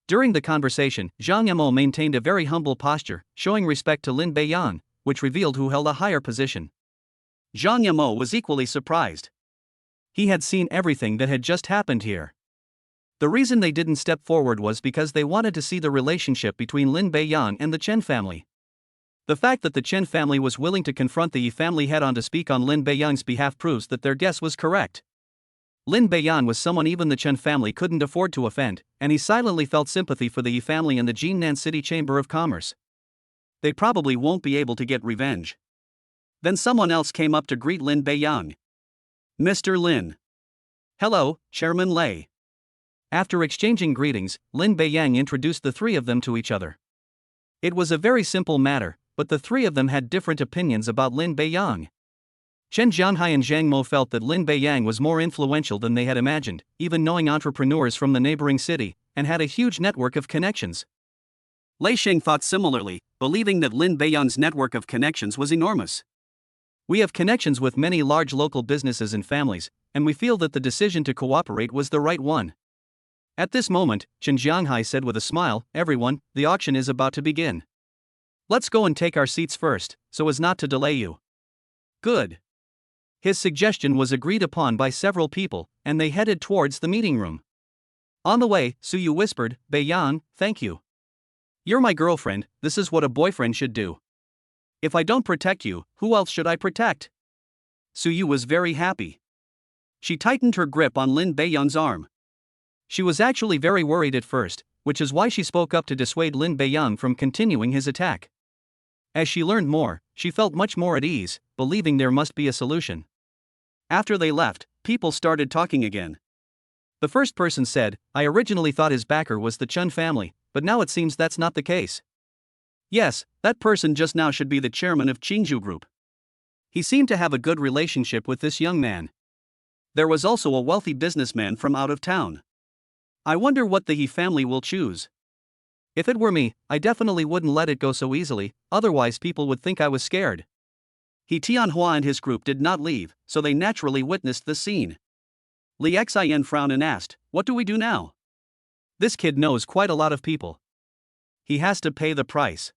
During the conversation, Zhang Mo maintained a very humble posture, showing respect to Lin Beiyang, which revealed who held a higher position. Zhang Mo was equally surprised. He had seen everything that had just happened here. The reason they didn't step forward was because they wanted to see the relationship between Lin Beiyang and the Chen family. The fact that the Chen family was willing to confront the Yi family head-on to speak on Lin Beiyang's behalf proves that their guess was correct. Lin Beiyang was someone even the Chen family couldn't afford to offend, and he silently felt sympathy for the Yi family and the Jinnan City Chamber of Commerce. They probably won't be able to get revenge. Then someone else came up to greet Lin Beiyang. Mr. Lin. Hello, Chairman Lei. After exchanging greetings, Lin Beiyang introduced the three of them to each other. It was a very simple matter, but the three of them had different opinions about Lin Beiyang. Chen Jianhai and Zhang Mo felt that Lin Beiyang was more influential than they had imagined, even knowing entrepreneurs from the neighboring city, and had a huge network of connections. Lei Sheng thought similarly, believing that Lin Beiyang's network of connections was enormous. We have connections with many large local businesses and families, and we feel that the decision to cooperate was the right one. At this moment, Chen Jianghai said with a smile, Everyone, the auction is about to begin. Let's go and take our seats first, so as not to delay you. Good. His suggestion was agreed upon by several people, and they headed towards the meeting room. On the way, Suyu whispered, Beiyang, thank you. You're my girlfriend, this is what a boyfriend should do. If I don't protect you, who else should I protect? Suyu was very happy. She tightened her grip on Lin Beiyang's arm. She was actually very worried at first, which is why she spoke up to dissuade Lin Beiyang from continuing his attack. As she learned more, she felt much more at ease, believing there must be a solution. After they left, people started talking again. The first person said, I originally thought his backer was the Chen family, but now it seems that's not the case. Yes, that person just now should be the chairman of Qingzhou Group. He seemed to have a good relationship with this young man. There was also a wealthy businessman from out of town. I wonder what the He family will choose. If it were me, I definitely wouldn't let it go so easily, otherwise people would think I was scared. He Tianhua and his group did not leave, so they naturally witnessed the scene. Li Xian frowned and asked, What do we do now? This kid knows quite a lot of people. He has to pay the price.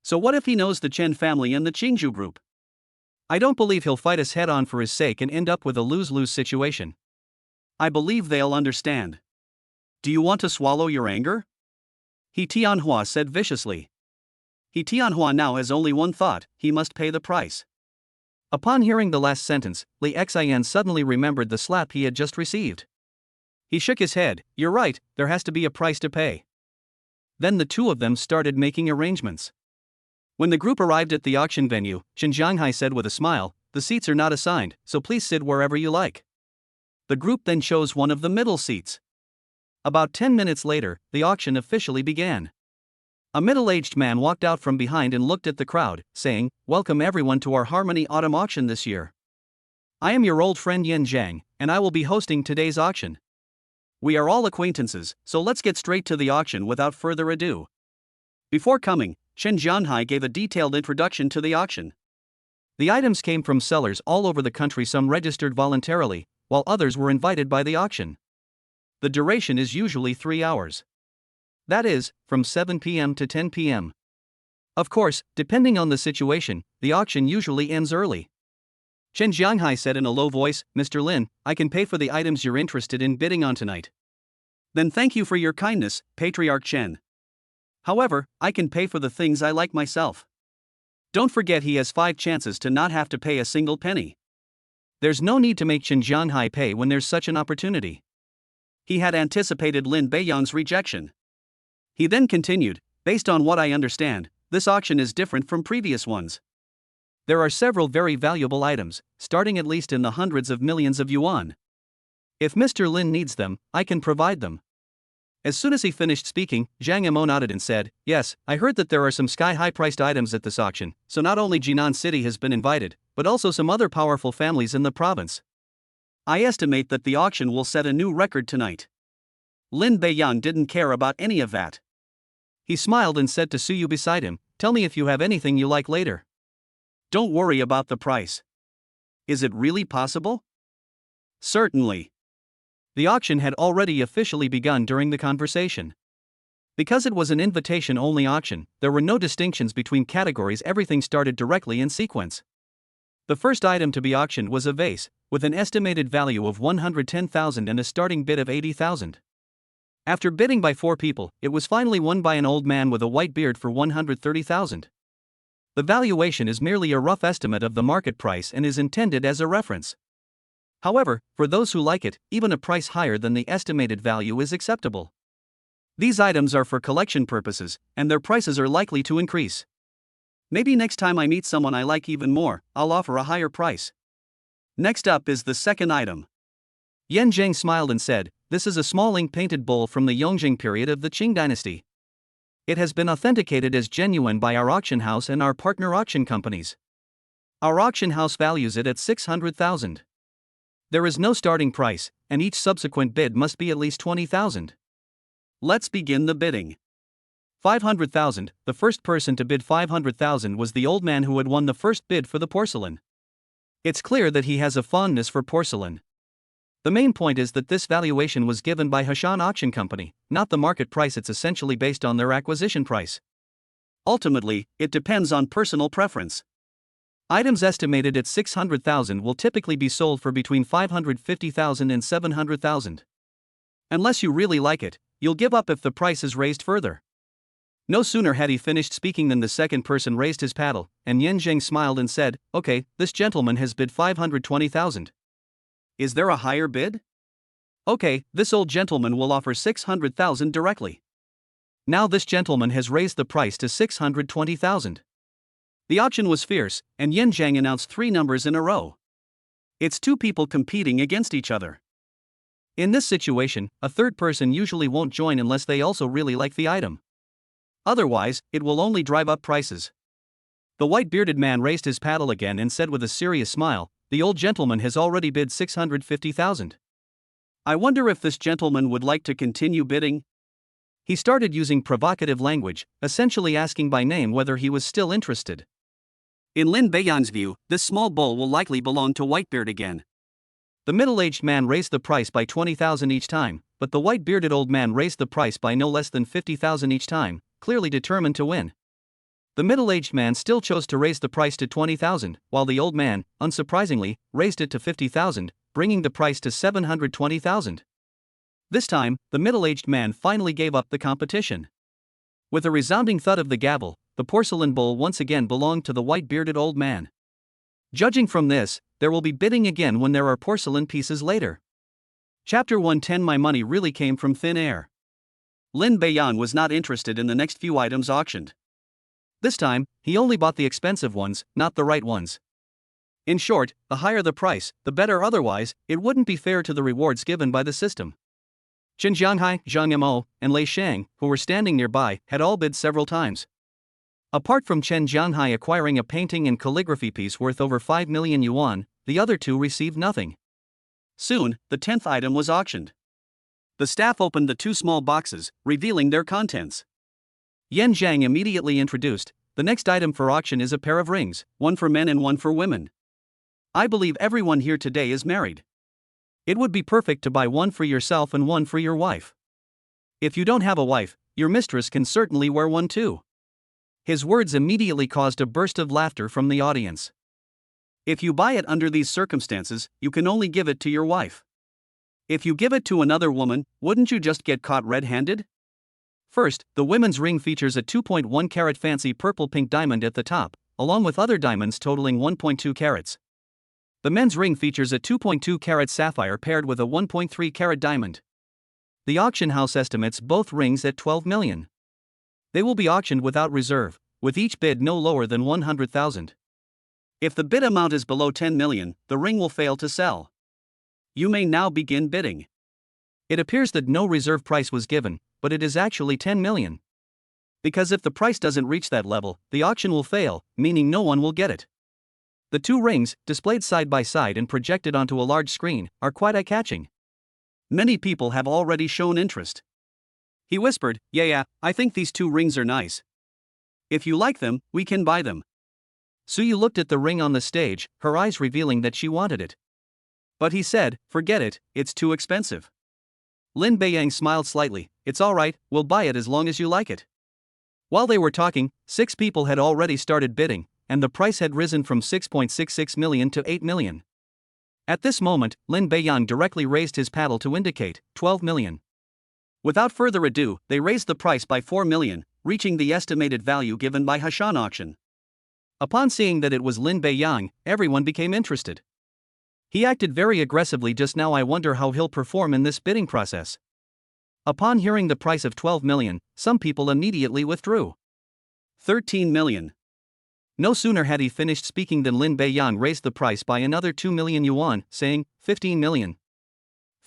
So what if he knows the Chen family and the Qingzhou Group? I don't believe he'll fight us head on for his sake and end up with a lose-lose situation. I believe they'll understand. Do you want to swallow your anger? He Tianhua said viciously. He Tianhua now has only one thought, he must pay the price. Upon hearing the last sentence, Li Xian suddenly remembered the slap he had just received. He shook his head, You're right, there has to be a price to pay. Then the two of them started making arrangements. When the group arrived at the auction venue, Chen Jianghai said with a smile, "The seats are not assigned, so please sit wherever you like." The group then chose one of the middle seats. About 10 minutes later, the auction officially began. A middle-aged man walked out from behind and looked at the crowd, saying, "Welcome everyone to our Harmony Autumn auction this year. I am your old friend Yan Zhang, and I will be hosting today's auction. We are all acquaintances, so let's get straight to the auction without further ado." Before coming, Chen Jianhai gave a detailed introduction to the auction. The items came from sellers all over the country, some registered voluntarily, while others were invited by the auction. The duration is usually 3 hours. That is, from 7 p.m. to 10 p.m. Of course, depending on the situation, the auction usually ends early. Chen Jianghai said in a low voice, "Mr. Lin, I can pay for the items you're interested in bidding on tonight." "Then thank you for your kindness, Patriarch Chen. However, I can pay for the things I like myself." Don't forget he has 5 chances to not have to pay a single penny. There's no need to make Chen Jianghai pay when there's such an opportunity. He had anticipated Lin Beiyang's rejection. He then continued, "Based on what I understand, this auction is different from previous ones. There are several very valuable items, starting at least in the hundreds of millions of yuan. If Mr. Lin needs them, I can provide them." As soon as he finished speaking, Zhang Yimou nodded and said, "Yes, I heard that there are some sky-high priced items at this auction, so not only Jinan City has been invited, but also some other powerful families in the province. I estimate that the auction will set a new record tonight." Lin Beiyang didn't care about any of that. He smiled and said to Suyu beside him, "Tell me if you have anything you like later. Don't worry about the price." "Is it really possible?" "Certainly." The auction had already officially begun during the conversation. Because it was an invitation-only auction, there were no distinctions between categories. Everything started directly in sequence. The first item to be auctioned was a vase, with an estimated value of 110,000 and a starting bid of 80,000. After bidding by 4 people, it was finally won by an old man with a white beard for 130,000. The valuation is merely a rough estimate of the market price and is intended as a reference. However, for those who like it, even a price higher than the estimated value is acceptable. These items are for collection purposes, and their prices are likely to increase. Maybe next time I meet someone I like even more, I'll offer a higher price. Next up is the second item. Yan Zheng smiled and said, "This is a small ink-painted bowl from the Yongjing period of the Qing dynasty. It has been authenticated as genuine by our auction house and our partner auction companies. Our auction house values it at 600,000. There is no starting price, and each subsequent bid must be at least 20,000. Let's begin the bidding." 500,000. The first person to bid 500,000 was the old man who had won the first bid for the porcelain. It's clear that he has a fondness for porcelain. The main point is that this valuation was given by Hashan Auction Company, not the market price. It's essentially based on their acquisition price. Ultimately, it depends on personal preference. Items estimated at 600,000 will typically be sold for between 550,000 and 700,000. Unless you really like it, you'll give up if the price is raised further. No sooner had he finished speaking than the second person raised his paddle, and Yan Zheng smiled and said, "Okay, this gentleman has bid 520,000. Is there a higher bid?" "Okay, this old gentleman will offer 600,000 directly." Now this gentleman has raised the price to 620,000. The auction was fierce, and Yan Zhang announced 3 numbers in a row. It's 2 people competing against each other. In this situation, a third person usually won't join unless they also really like the item. Otherwise, it will only drive up prices. The white-bearded man raised his paddle again and said with a serious smile, "The old gentleman has already bid 650,000. I wonder if this gentleman would like to continue bidding?" He started using provocative language, essentially asking by name whether he was still interested. In Lin Beiyang's view, this small bowl will likely belong to Whitebeard again. The middle-aged man raised the price by 20,000 each time, but the white-bearded old man raised the price by no less than 50,000 each time, clearly determined to win. The middle-aged man still chose to raise the price to 20,000, while the old man, unsurprisingly, raised it to 50,000, bringing the price to 720,000. This time, the middle-aged man finally gave up the competition. With a resounding thud of the gavel, the porcelain bowl once again belonged to the white-bearded old man. Judging from this, there will be bidding again when there are porcelain pieces later. Chapter 110. My money really came from thin air. Lin Beiyang was not interested in the next few items auctioned. This time, he only bought the expensive ones, not the right ones. In short, the higher the price, the better. Otherwise, it wouldn't be fair to the rewards given by the system. Chen Jianghai, Zhang Yamo, and Lei Shang, who were standing nearby, had all bid several times. Apart from Chen Jianghai acquiring a painting and calligraphy piece worth over 5 million yuan, the other two received nothing. Soon, the 10th item was auctioned. The staff opened the two small boxes, revealing their contents. Yan Zhang immediately introduced, "The next item for auction is a pair of rings, one for men and one for women. I believe everyone here today is married. It would be perfect to buy one for yourself and one for your wife. If you don't have a wife, your mistress can certainly wear one too." His words immediately caused a burst of laughter from the audience. If you buy it under these circumstances, you can only give it to your wife. If you give it to another woman, wouldn't you just get caught red-handed? First, the women's ring features a 2.1 carat fancy purple-pink diamond at the top, along with other diamonds totaling 1.2 carats. The men's ring features a 2.2 carat sapphire paired with a 1.3 carat diamond. The auction house estimates both rings at 12 million. They will be auctioned without reserve, with each bid no lower than 100,000. If the bid amount is below 10 million, the ring will fail to sell. You may now begin bidding. It appears that no reserve price was given, but it is actually 10 million. Because if the price doesn't reach that level, the auction will fail, meaning no one will get it. The two rings, displayed side by side and projected onto a large screen, are quite eye-catching. Many people have already shown interest. He whispered, Yeah, I think these two rings are nice. If you like them, we can buy them." Suyu looked at the ring on the stage, her eyes revealing that she wanted it. But he said, "Forget it, it's too expensive." Lin Beiyang smiled slightly, "It's alright, we'll buy it as long as you like it." While they were talking, 6 people had already started bidding, and the price had risen from 6.66 million to 8 million. At this moment, Lin Beiyang directly raised his paddle to indicate 12 million. Without further ado, they raised the price by 4 million, reaching the estimated value given by Hashan Auction. Upon seeing that it was Lin Beiyang, everyone became interested. He acted very aggressively just now. I wonder how he'll perform in this bidding process. Upon hearing the price of 12 million, some people immediately withdrew. 13 million. No sooner had he finished speaking than Lin Beiyang raised the price by another 2 million yuan, saying, 15 million.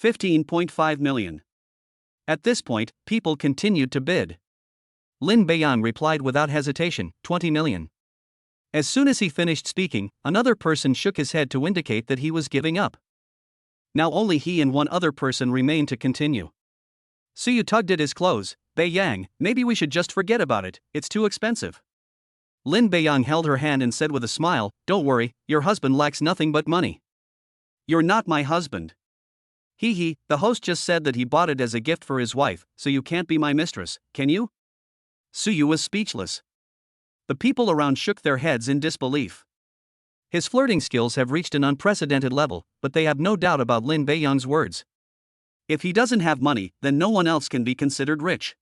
15.5 million. At this point, people continued to bid. Lin Beiyang replied without hesitation, 20 million. As soon as he finished speaking, another person shook his head to indicate that he was giving up. Now only he and one other person remained to continue. Suyu tugged at his clothes. "Beiyang, maybe we should just forget about it, it's too expensive." Lin Beiyang held her hand and said with a smile, "Don't worry, your husband lacks nothing but money." "You're not my husband." "Hee, the host just said that he bought it as a gift for his wife, so you can't be my mistress, can you?" Suyu was speechless. The people around shook their heads in disbelief. His flirting skills have reached an unprecedented level, but they have no doubt about Lin Beiyang's words. If he doesn't have money, then no one else can be considered rich.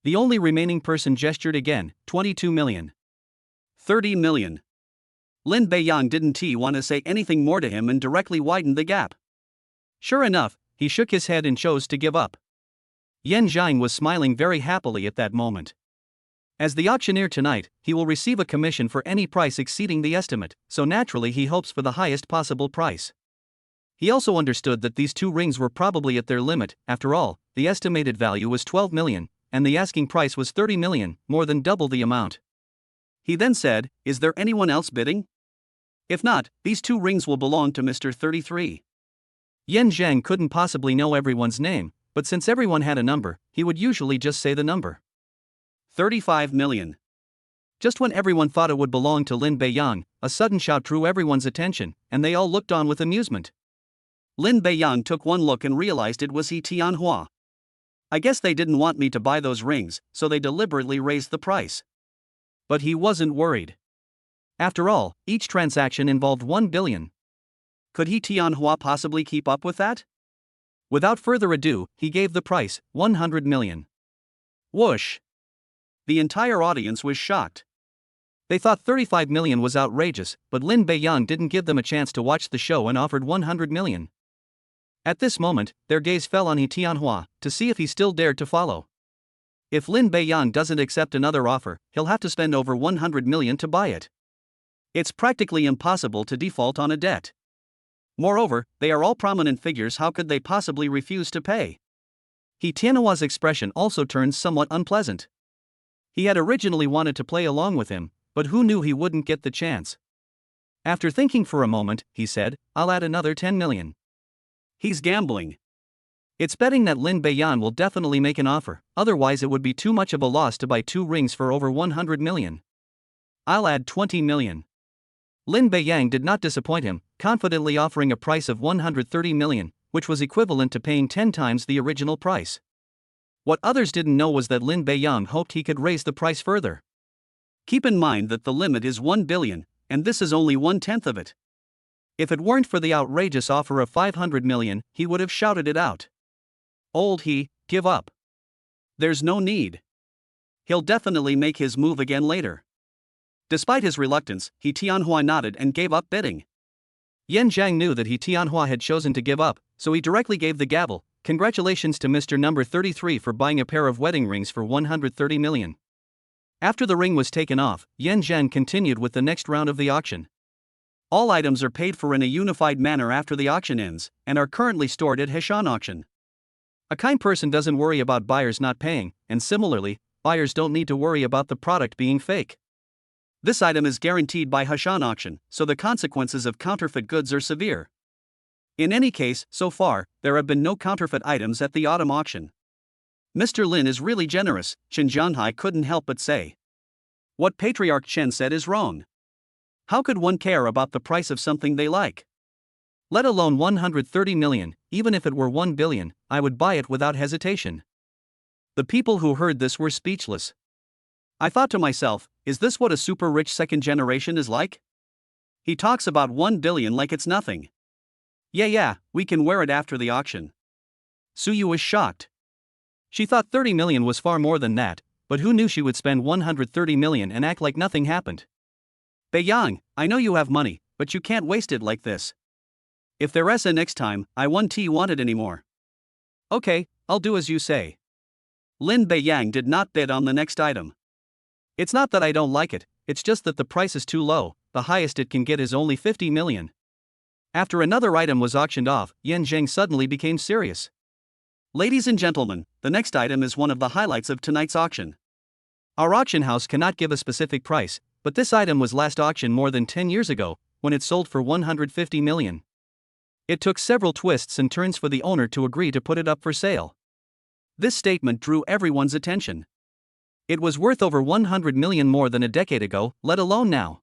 The only remaining person gestured again, 22 million. 30 million. Lin Beiyang didn't want to say anything more to him and directly widened the gap. Sure enough, he shook his head and chose to give up. Yan Zhang was smiling very happily at that moment. As the auctioneer tonight, he will receive a commission for any price exceeding the estimate, so naturally he hopes for the highest possible price. He also understood that these two rings were probably at their limit. After all, the estimated value was 12 million, and the asking price was 30 million, more than double the amount. He then said, "Is there anyone else bidding? If not, these two rings will belong to Mr. 33. Yan Zhang couldn't possibly know everyone's name, but since everyone had a number, he would usually just say the number. 35 million. Just when everyone thought it would belong to Lin Beiyang, a sudden shout drew everyone's attention, and they all looked on with amusement. Lin Beiyang took one look and realized it was he Tianhua. I guess they didn't want me to buy those rings, so they deliberately raised the price. But he wasn't worried. After all, each transaction involved 1 billion. Could he Tianhua possibly keep up with that? Without further ado, he gave the price, 100 million. Whoosh! The entire audience was shocked. They thought 35 million was outrageous, but Lin Beiyang didn't give them a chance to watch the show and offered 100 million. At this moment, their gaze fell on He Tianhua, to see if he still dared to follow. If Lin Beiyang doesn't accept another offer, he'll have to spend over 100 million to buy it. It's practically impossible to default on a debt. Moreover, they are all prominent figures, how could they possibly refuse to pay? He Tianhua's expression also turns somewhat unpleasant. He had originally wanted to play along with him, but who knew he wouldn't get the chance? After thinking for a moment, he said, I'll add another 10 million. He's gambling. It's betting that Lin Beiyang will definitely make an offer, otherwise it would be too much of a loss to buy 2 rings for over 100 million. I'll add 20 million. Lin Beiyang did not disappoint him, confidently offering a price of 130 million, which was equivalent to paying 10 times the original price. What others didn't know was that Lin Beiyang hoped he could raise the price further. Keep in mind that the limit is 1 billion, and this is only 1/10 of it. If it weren't for the outrageous offer of 500 million, he would have shouted it out. Old he, give up. There's no need. He'll definitely make his move again later. Despite his reluctance, He Tianhua nodded and gave up bidding. Yan Zhang knew that He Tianhua had chosen to give up, so he directly gave the gavel. Congratulations to Mr. Number 33 for buying a pair of wedding rings for 130 million. After the ring was taken off, Yan Zhang continued with the next round of the auction. All items are paid for in a unified manner after the auction ends, and are currently stored at Heshan Auction. A kind person doesn't worry about buyers not paying, and similarly, buyers don't need to worry about the product being fake. This item is guaranteed by Heshan Auction, so the consequences of counterfeit goods are severe. In any case, so far, there have been no counterfeit items at the autumn auction. Mr. Lin is really generous, Chen Jianhai couldn't help but say. What Patriarch Chen said is wrong. How could one care about the price of something they like? Let alone 130 million, even if it were 1 billion, I would buy it without hesitation. The people who heard this were speechless. I thought to myself, is this what a super rich second generation is like? He talks about 1 billion like it's nothing. Yeah, we can wear it after the auction. Suyu was shocked. She thought 30 million was far more than that, but who knew she would spend 130 million and act like nothing happened? Beiyang, I know you have money, but you can't waste it like this. If there's a next time, I won't want it anymore. Okay, I'll do as you say. Lin Beiyang did not bid on the next item. It's not that I don't like it, it's just that the price is too low, the highest it can get is only 50 million. After another item was auctioned off, Yan Zheng suddenly became serious. Ladies and gentlemen, the next item is one of the highlights of tonight's auction. Our auction house cannot give a specific price, but this item was last auctioned more than 10 years ago, when it sold for 150 million. It took several twists and turns for the owner to agree to put it up for sale. This statement drew everyone's attention. It was worth over 100 million more than a decade ago, let alone now.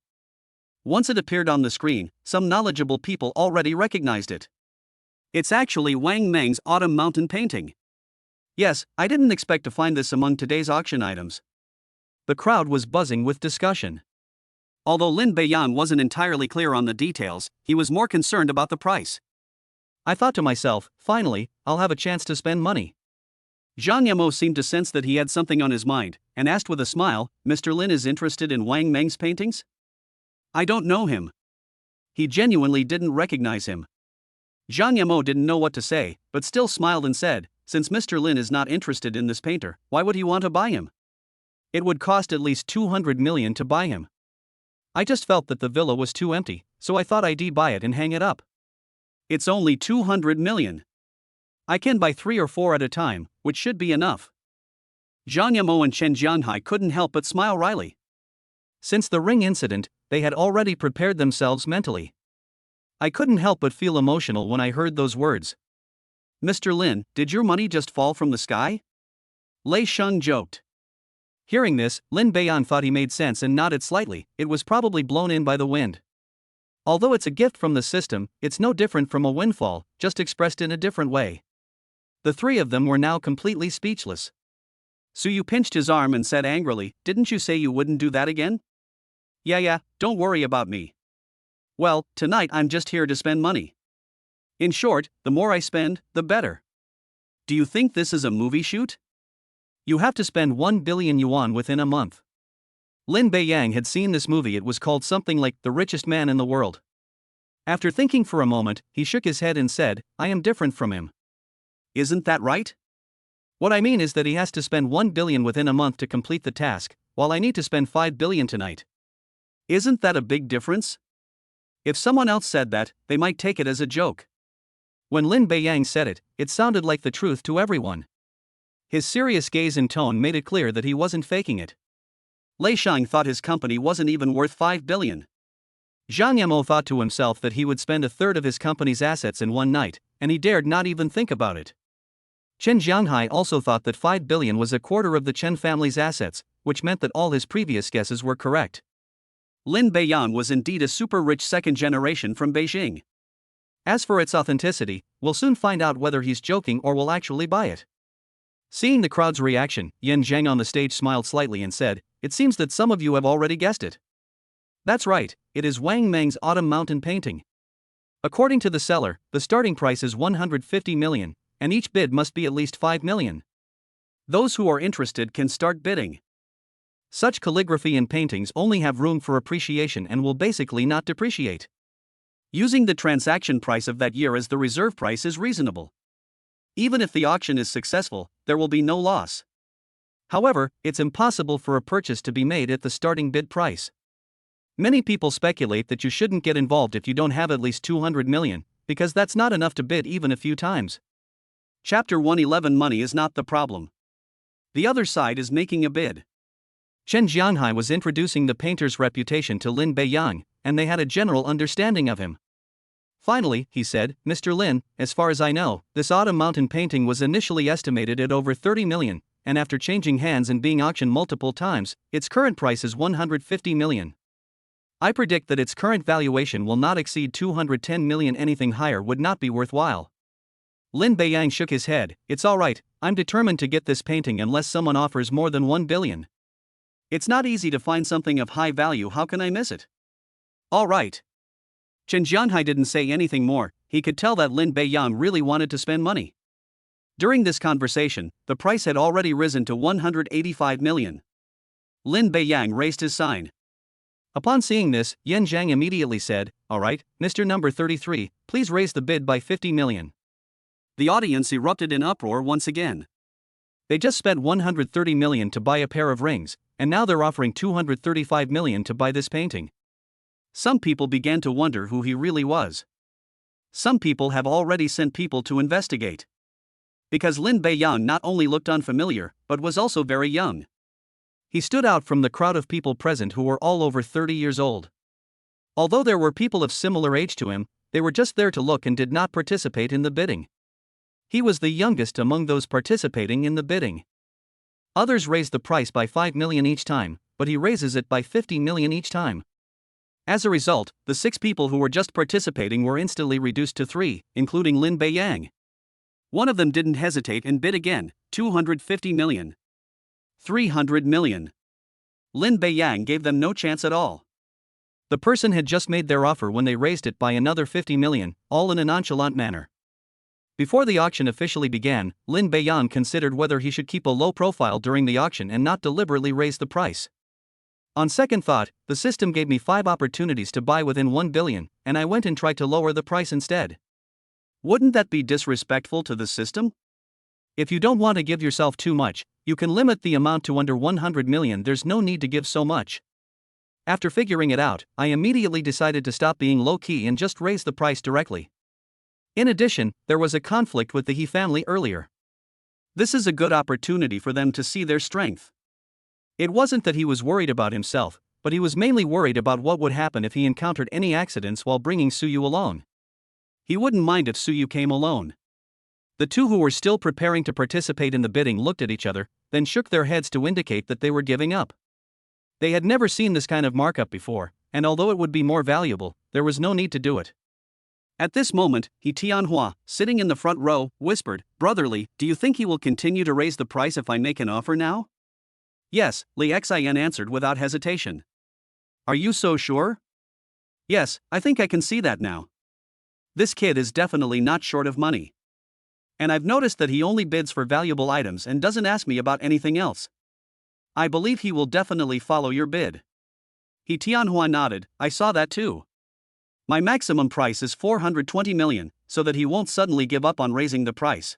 Once it appeared on the screen, some knowledgeable people already recognized it. It's actually Wang Meng's Autumn Mountain painting. Yes, I didn't expect to find this among today's auction items. The crowd was buzzing with discussion. Although Lin Beiyang wasn't entirely clear on the details, he was more concerned about the price. I thought to myself, finally, I'll have a chance to spend money. Zhang Yamo seemed to sense that he had something on his mind, and asked with a smile, Mr. Lin is interested in Wang Meng's paintings? I don't know him. He genuinely didn't recognize him. Zhang Yamo didn't know what to say, but still smiled and said, since Mr. Lin is not interested in this painter, why would he want to buy him? It would cost at least 200 million to buy him. I just felt that the villa was too empty, so I thought I'd buy it and hang it up. It's only 200 million. I can buy 3 or 4 at a time, which should be enough. Zhang Yamo and Chen Jianhai couldn't help but smile wryly. Since the ring incident, they had already prepared themselves mentally. I couldn't help but feel emotional when I heard those words. Mr. Lin, did your money just fall from the sky? Lei Sheng joked. Hearing this, Lin Beiyang thought he made sense and nodded slightly, it was probably blown in by the wind. Although it's a gift from the system, it's no different from a windfall, just expressed in a different way. The three of them were now completely speechless. Suyu pinched his arm and said angrily, didn't you say you wouldn't do that again? Yeah, don't worry about me. Well, tonight I'm just here to spend money. In short, the more I spend, the better. Do you think this is a movie shoot? You have to spend 1 billion yuan within a month. Lin Beiyang had seen this movie, it was called something like The Richest Man in the World. After thinking for a moment, he shook his head and said, I am different from him. Isn't that right? What I mean is that he has to spend 1 billion within a month to complete the task, while I need to spend 5 billion tonight. Isn't that a big difference? If someone else said that, they might take it as a joke. When Lin Beiyang said it, it sounded like the truth to everyone. His serious gaze and tone made it clear that he wasn't faking it. Lei Shang thought his company wasn't even worth 5 billion. Zhang Yimou thought to himself that he would spend a third of his company's assets in one night, and he dared not even think about it. Chen Jianghai also thought that 5 billion was a quarter of the Chen family's assets, which meant that all his previous guesses were correct. Lin Beiyang was indeed a super-rich second generation from Beijing. As for its authenticity, we'll soon find out whether he's joking or will actually buy it. Seeing the crowd's reaction, Yan Zhang on the stage smiled slightly and said, "It seems that some of you have already guessed it. That's right, it is Wang Meng's Autumn Mountain painting. According to the seller, the starting price is 150 million, and each bid must be at least 5 million. Those who are interested can start bidding. Such calligraphy and paintings only have room for appreciation and will basically not depreciate. Using the transaction price of that year as the reserve price is reasonable. Even if the auction is successful, there will be no loss. However, it's impossible for a purchase to be made at the starting bid price. Many people speculate that you shouldn't get involved if you don't have at least 200 million, because that's not enough to bid even a few times." Chapter 111. Money is not the problem. The other side is making a bid. Chen Jianghai was introducing the painter's reputation to Lin Beiyang, and they had a general understanding of him. Finally, he said, "Mr. Lin, as far as I know, this Autumn Mountain painting was initially estimated at over 30 million, and after changing hands and being auctioned multiple times, its current price is 150 million. I predict that its current valuation will not exceed 210 million. Anything higher would not be worthwhile." Lin Beiyang shook his head. "It's alright, I'm determined to get this painting unless someone offers more than 1 billion. It's not easy to find something of high value, how can I miss it?" "Alright." Chen Jianghai didn't say anything more. He could tell that Lin Beiyang really wanted to spend money. During this conversation, the price had already risen to 185 million. Lin Beiyang raised his sign. Upon seeing this, Yan Zhang immediately said, "Alright, Mr. Number 33, please raise the bid by 50 million. The audience erupted in uproar once again. They just spent 130 million to buy a pair of rings, and now they're offering 235 million to buy this painting. Some people began to wonder who he really was. Some people have already sent people to investigate. Because Lin Beiyang not only looked unfamiliar, but was also very young. He stood out from the crowd of people present who were all over 30 years old. Although there were people of similar age to him, they were just there to look and did not participate in the bidding. He was the youngest among those participating in the bidding. Others raised the price by 5 million each time, but he raises it by 50 million each time. As a result, the 6 people who were just participating were instantly reduced to 3, including Lin Beiyang. One of them didn't hesitate and bid again, 250 million. 300 million. Lin Beiyang gave them no chance at all. The person had just made their offer when they raised it by another 50 million, all in a nonchalant manner. Before the auction officially began, Lin Beiyang considered whether he should keep a low profile during the auction and not deliberately raise the price. On second thought, the system gave me 5 opportunities to buy within 1 billion, and I went and tried to lower the price instead. Wouldn't that be disrespectful to the system? If you don't want to give yourself too much, you can limit the amount to under 100 million. There's no need to give so much. After figuring it out, I immediately decided to stop being low-key and just raise the price directly. In addition, there was a conflict with the He family earlier. This is a good opportunity for them to see their strength. It wasn't that he was worried about himself, but he was mainly worried about what would happen if he encountered any accidents while bringing Suyu along. He wouldn't mind if Suyu came alone. The two who were still preparing to participate in the bidding looked at each other, then shook their heads to indicate that they were giving up. They had never seen this kind of markup before, and although it would be more valuable, there was no need to do it. At this moment, He Tianhua, sitting in the front row, whispered, "Brotherly, do you think he will continue to raise the price if I make an offer now?" "Yes," Li Xian answered without hesitation. "Are you so sure?" "Yes, I think I can see that now. This kid is definitely not short of money. And I've noticed that he only bids for valuable items and doesn't ask me about anything else. I believe he will definitely follow your bid." He Tianhua nodded, "I saw that too. My maximum price is 420 million, so that he won't suddenly give up on raising the price."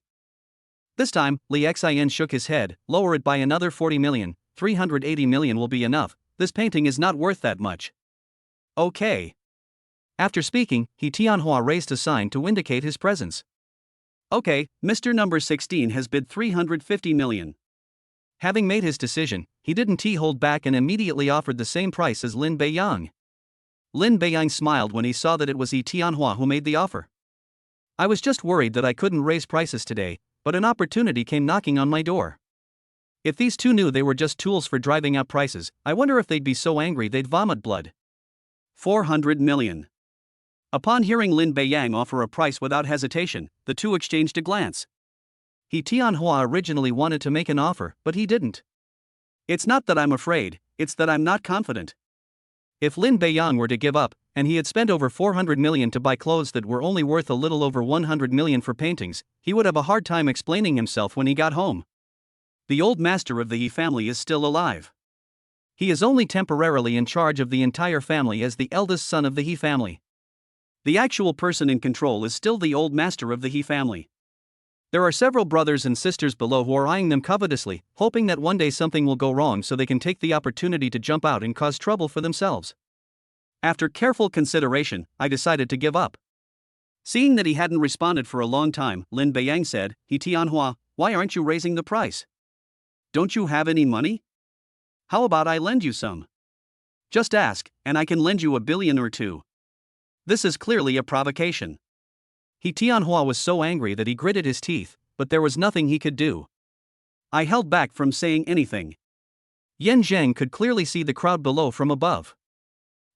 This time, Li Xin shook his head. Lower it by another 40 million, 380 million will be enough, this painting is not worth that much. Okay. After speaking, He Tianhua raised a sign to indicate his presence. Okay, Mr. Number 16 has bid 350 million. Having made his decision, he didn't hold back and immediately offered the same price as Lin Beiyang. Lin Beiyang smiled when he saw that it was He Tianhua who made the offer. I was just worried that I couldn't raise prices today, but an opportunity came knocking on my door. If these two knew they were just tools for driving up prices, I wonder if they'd be so angry they'd vomit blood. 400 million. Upon hearing Lin Beiyang offer a price without hesitation, the two exchanged a glance. He Tianhua originally wanted to make an offer, but he didn't. It's not that I'm afraid, it's that I'm not confident. If Lin Beiyang were to give up, and he had spent over 400 million to buy clothes that were only worth a little over 100 million for paintings, he would have a hard time explaining himself when he got home. The old master of the He family is still alive. He is only temporarily in charge of the entire family as the eldest son of the He family. The actual person in control is still the old master of the He family. There are several brothers and sisters below who are eyeing them covetously, hoping that one day something will go wrong so they can take the opportunity to jump out and cause trouble for themselves. After careful consideration, I decided to give up. Seeing that he hadn't responded for a long time, Lin Beiyang said, He Tianhua, why aren't you raising the price? Don't you have any money? How about I lend you some? Just ask, and I can lend you 1 billion or 2. This is clearly a provocation. He Tianhua was so angry that he gritted his teeth, but there was nothing he could do. I held back from saying anything. Yan Zhang could clearly see the crowd below from above.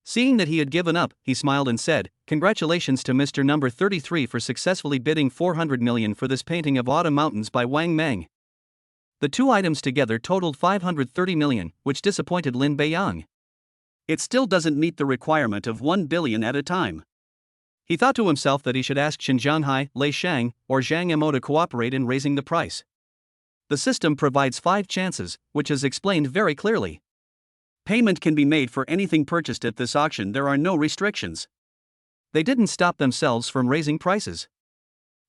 Seeing that he had given up, he smiled and said, Congratulations to Mr. Number 33 for successfully bidding 400 million for this painting of Autumn Mountains by Wang Meng. The two items together totaled 530 million, which disappointed Lin Beiyang. It still doesn't meet the requirement of 1 billion at a time. He thought to himself that he should ask Qin Zhanghai, Lei Shang, or Zhang Mo to cooperate in raising the price. The system provides 5 chances, which is explained very clearly. Payment can be made for anything purchased at this auction, there are no restrictions. They didn't stop themselves from raising prices.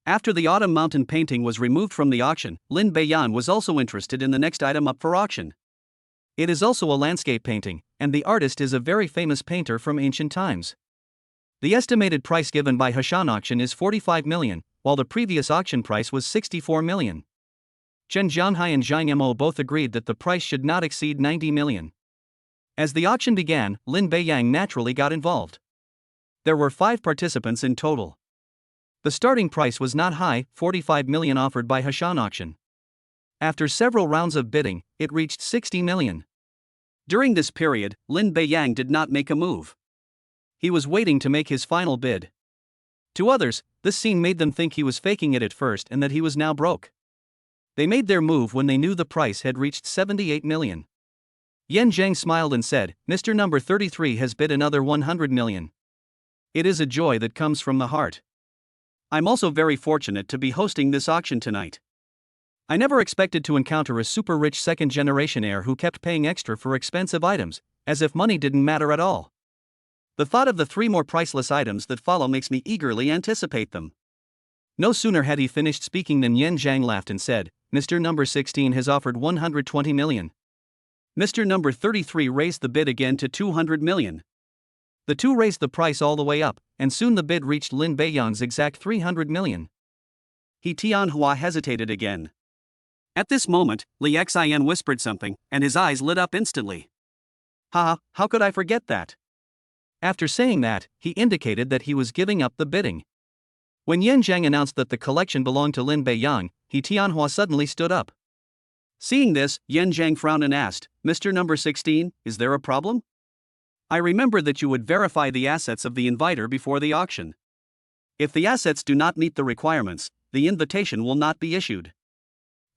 After the Autumn Mountain painting was removed from the auction, Lin Beiyang was also interested in the next item up for auction. It is also a landscape painting, and the artist is a very famous painter from ancient times. The estimated price given by Heshan auction is 45 million, while the previous auction price was 64 million. Chen Zhanghai and Zhang Mo both agreed that the price should not exceed 90 million. As the auction began, Lin Beiyang naturally got involved. There were 5 participants in total. The starting price was not high, 45 million offered by Heshan auction. After several rounds of bidding, it reached 60 million. During this period, Lin Beiyang did not make a move. He was waiting to make his final bid. To others, this scene made them think he was faking it at first and that he was now broke. They made their move when they knew the price had reached 78 million. Yan Zhang smiled and said, Mr. Number 33 has bid another 100 million. It is a joy that comes from the heart. I'm also very fortunate to be hosting this auction tonight. I never expected to encounter a super rich second-generation heir who kept paying extra for expensive items, as if money didn't matter at all. The thought of the 3 more priceless items that follow makes me eagerly anticipate them. No sooner had he finished speaking than Yan Zhang laughed and said, Mr. Number 16 has offered 120 million. Mr. Number 33 raised the bid again to 200 million. The two raised the price all the way up, and soon the bid reached Lin Beiyang's exact 300 million. He Tianhua hesitated again. At this moment, Li Xin whispered something, and his eyes lit up instantly. Haha, how could I forget that? After saying that, he indicated that he was giving up the bidding. When Yan Zhang announced that the collection belonged to Lin Beiyang, He Tianhua suddenly stood up. Seeing this, Yan Zhang frowned and asked, Mr. Number 16, is there a problem? I remember that you would verify the assets of the inviter before the auction. If the assets do not meet the requirements, the invitation will not be issued.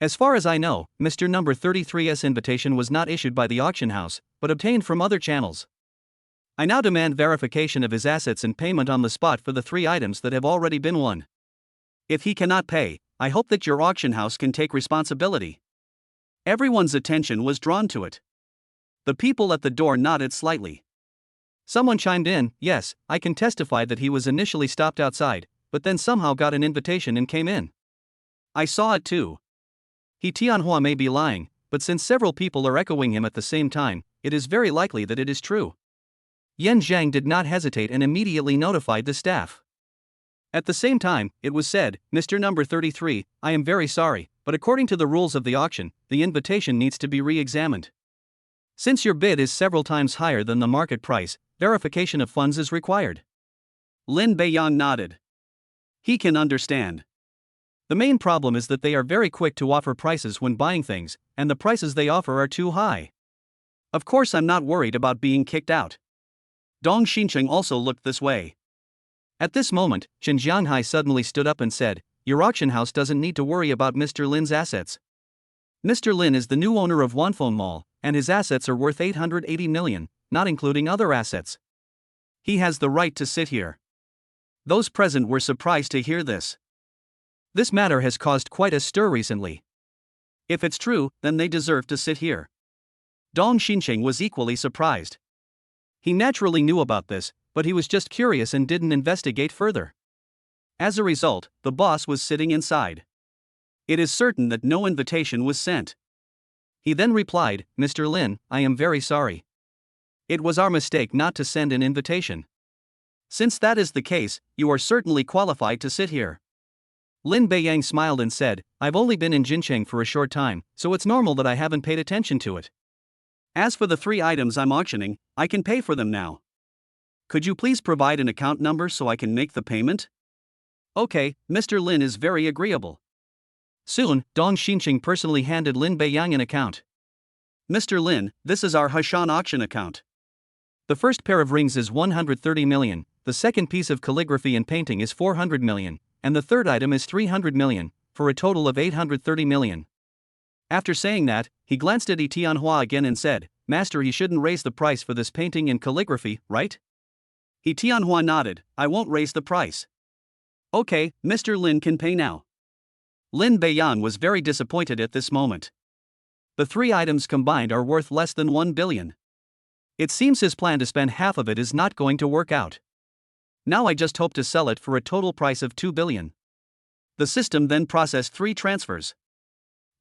As far as I know, Mr. Number 33's invitation was not issued by the auction house, but obtained from other channels. I now demand verification of his assets and payment on the spot for the 3 items that have already been won. If he cannot pay, I hope that your auction house can take responsibility. Everyone's attention was drawn to it. The people at the door nodded slightly. Someone chimed in, yes, I can testify that he was initially stopped outside, but then somehow got an invitation and came in. I saw it too. He Tianhua may be lying, but since several people are echoing him at the same time, it is very likely that it is true. Yan Zhang did not hesitate and immediately notified the staff. At the same time, it was said, Mr. Number 33, I am very sorry, but according to the rules of the auction, the invitation needs to be re-examined. Since your bid is several times higher than the market price, verification of funds is required. Lin Beiyang nodded. He can understand. The main problem is that they are very quick to offer prices when buying things, and the prices they offer are too high. Of course, I'm not worried about being kicked out. Dong Xincheng also looked this way. At this moment, Chen Jianghai suddenly stood up and said, Your auction house doesn't need to worry about Mr. Lin's assets. Mr. Lin is the new owner of Wanfeng Mall, and his assets are worth 880 million, not including other assets. He has the right to sit here. Those present were surprised to hear this. This matter has caused quite a stir recently. If it's true, then they deserve to sit here. Dong Xincheng was equally surprised. He naturally knew about this, but he was just curious and didn't investigate further. As a result, the boss was sitting inside. It is certain that no invitation was sent. He then replied, Mr. Lin, I am very sorry. It was our mistake not to send an invitation. Since that is the case, you are certainly qualified to sit here. Lin Beiyang smiled and said, I've only been in Jincheng for a short time, so it's normal that I haven't paid attention to it. As for the 3 items I'm auctioning, I can pay for them now. Could you please provide an account number so I can make the payment? Okay, Mr. Lin is very agreeable. Soon, Dong Xincheng personally handed Lin Beiyang an account. Mr. Lin, this is our Heshan auction account. The first pair of rings is 130 million, the second piece of calligraphy and painting is 400 million, and the third item is 300 million, for a total of 830 million. After saying that, he glanced at Yi Tianhua again and said, Master, you shouldn't raise the price for this painting and calligraphy, right? Yi Tianhua nodded, I won't raise the price. Okay, Mr. Lin can pay now. Lin Beiyang was very disappointed at this moment. The 3 items combined are worth less than 1 billion. It seems his plan to spend half of it is not going to work out. Now I just hope to sell it for a total price of 2 billion. The system then processed 3 transfers.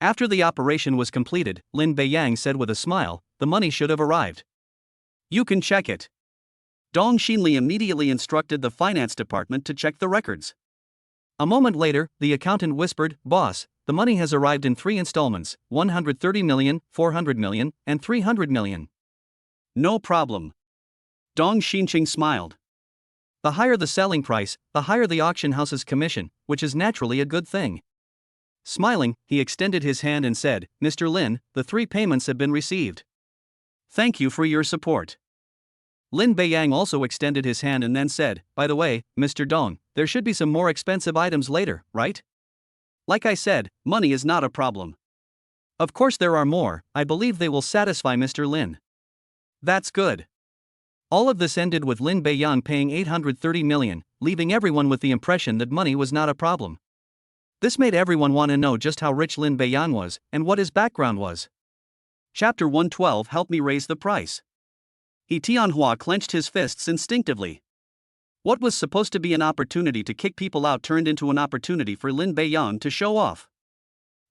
After the operation was completed, Lin Beiyang said with a smile, the money should have arrived. You can check it. Dong Xinli immediately instructed the finance department to check the records. A moment later, the accountant whispered, Boss, the money has arrived in 3 installments, 130 million, 400 million, and 300 million. No problem. Dong Xincheng smiled. The higher the selling price, the higher the auction house's commission, which is naturally a good thing. Smiling, he extended his hand and said, Mr. Lin, the 3 payments have been received. Thank you for your support. Lin Beiyang also extended his hand and then said, By the way, Mr. Dong, there should be some more expensive items later, right? Like I said, money is not a problem. Of course there are more, I believe they will satisfy Mr. Lin. That's good. All of this ended with Lin Beiyang paying 830 million, leaving everyone with the impression that money was not a problem. This made everyone want to know just how rich Lin Beiyang was, and what his background was. Chapter 112 Help me raise the price. Yi Tianhua clenched his fists instinctively. What was supposed to be an opportunity to kick people out turned into an opportunity for Lin Beiyang to show off.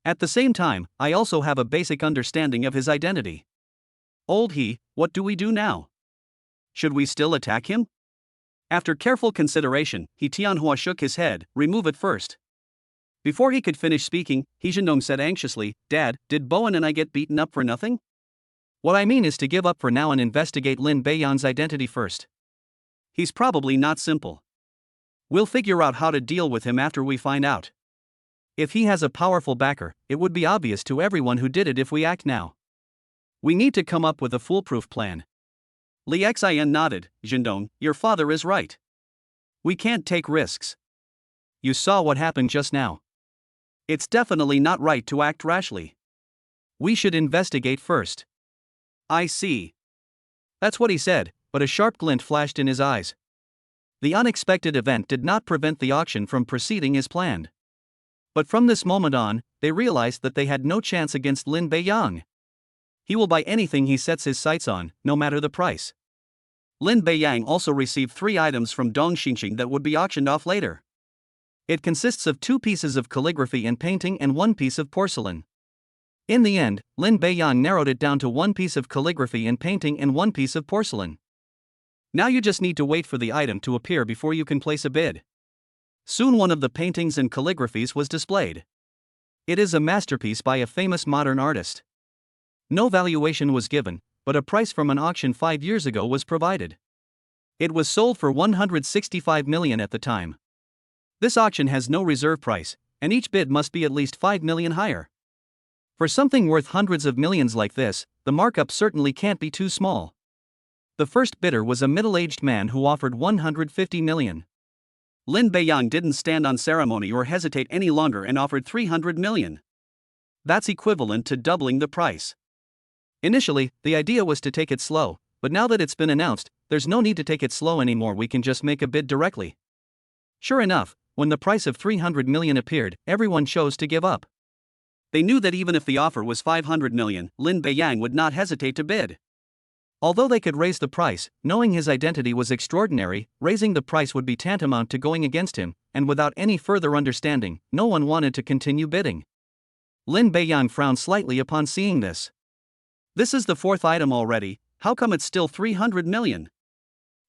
At the same time, I also have a basic understanding of his identity. Old He, what do we do now? Should we still attack him? After careful consideration, Yi Tianhua shook his head, remove it first. Before he could finish speaking, He Zhendong said anxiously, Dad, did Bowen and I get beaten up for nothing? What I mean is to give up for now and investigate Lin Beiyang's identity first. He's probably not simple. We'll figure out how to deal with him after we find out. If he has a powerful backer, it would be obvious to everyone who did it if we act now. We need to come up with a foolproof plan. Li Xian nodded, Zhendong, your father is right. We can't take risks. You saw what happened just now. It's definitely not right to act rashly. We should investigate first. I see. That's what he said, but a sharp glint flashed in his eyes. The unexpected event did not prevent the auction from proceeding as planned. But from this moment on, they realized that they had no chance against Lin Beiyang. He will buy anything he sets his sights on, no matter the price. Lin Beiyang also received 3 items from Dong Xincheng that would be auctioned off later. It consists of 2 pieces of calligraphy and painting and 1 piece of porcelain. In the end, Lin Beiyang narrowed it down to one piece of calligraphy and painting and one piece of porcelain. Now you just need to wait for the item to appear before you can place a bid. Soon one of the paintings and calligraphies was displayed. It is a masterpiece by a famous modern artist. No valuation was given, but a price from an auction 5 years ago was provided. It was sold for 165 million at the time. This auction has no reserve price, and each bid must be at least 5 million higher. For something worth hundreds of millions like this, the markup certainly can't be too small. The first bidder was a middle-aged man who offered 150 million. Lin Beiyang didn't stand on ceremony or hesitate any longer and offered 300 million. That's equivalent to doubling the price. Initially, the idea was to take it slow, but now that it's been announced, there's no need to take it slow anymore, we can just make a bid directly. Sure enough, when the price of 300 million appeared, everyone chose to give up. They knew that even if the offer was 500 million, Lin Beiyang would not hesitate to bid. Although they could raise the price, knowing his identity was extraordinary, raising the price would be tantamount to going against him, and without any further understanding, no one wanted to continue bidding. Lin Beiyang frowned slightly upon seeing this. This is the fourth item already, how come it's still 300 million?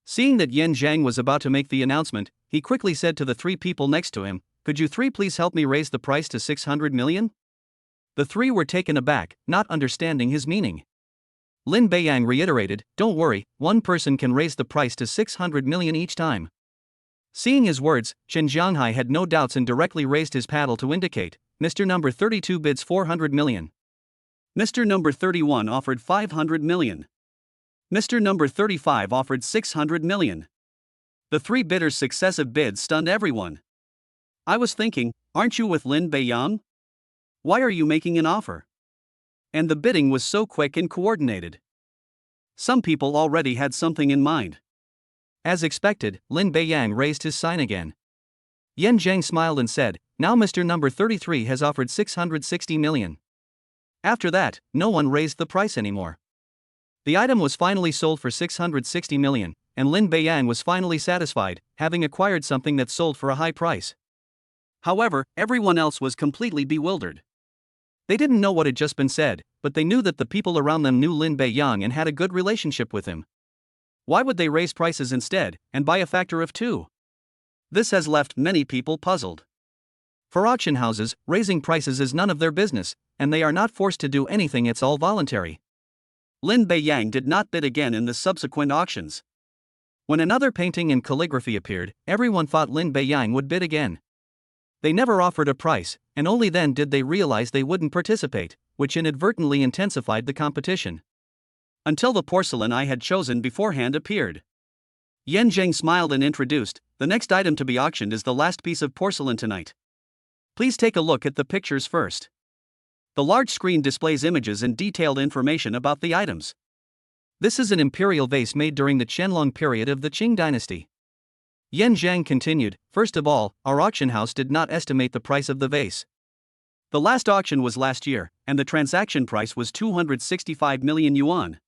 Seeing that Yan Zhang was about to make the announcement, he quickly said to the three people next to him, "Could you three please help me raise the price to 600 million? The three were taken aback, not understanding his meaning. Lin Beiyang reiterated, "Don't worry, one person can raise the price to 600 million each time." Seeing his words, Chen Jianghai had no doubts and directly raised his paddle to indicate, "Mr. Number 32 bids 400 million. Mr. Number 31 offered 500 million. Mr. Number 35 offered 600 million. The three bidders' successive bids stunned everyone. I was thinking, aren't you with Lin Beiyang? Why are you making an offer? And the bidding was so quick and coordinated. Some people already had something in mind. As expected, Lin Beiyang raised his sign again. Yan Zhang smiled and said, "Now Mr. Number 33 has offered 660 million. After that, no one raised the price anymore. The item was finally sold for 660 million, and Lin Beiyang was finally satisfied, having acquired something that sold for a high price. However, everyone else was completely bewildered. They didn't know what had just been said, but they knew that the people around them knew Lin Beiyang and had a good relationship with him. Why would they raise prices instead, and by a factor of 2? This has left many people puzzled. For auction houses, raising prices is none of their business, and they are not forced to do anything, it's all voluntary. Lin Beiyang did not bid again in the subsequent auctions. When another painting and calligraphy appeared, everyone thought Lin Beiyang would bid again. They never offered a price, and only then did they realize they wouldn't participate, which inadvertently intensified the competition. Until the porcelain I had chosen beforehand appeared. Yan Zheng smiled and introduced, "The next item to be auctioned is the last piece of porcelain tonight. Please take a look at the pictures first." The large screen displays images and detailed information about the items. This is an imperial vase made during the Qianlong period of the Qing dynasty. Yan Zhang continued, "First of all, our auction house did not estimate the price of the vase. The last auction was last year, and the transaction price was 265 million yuan.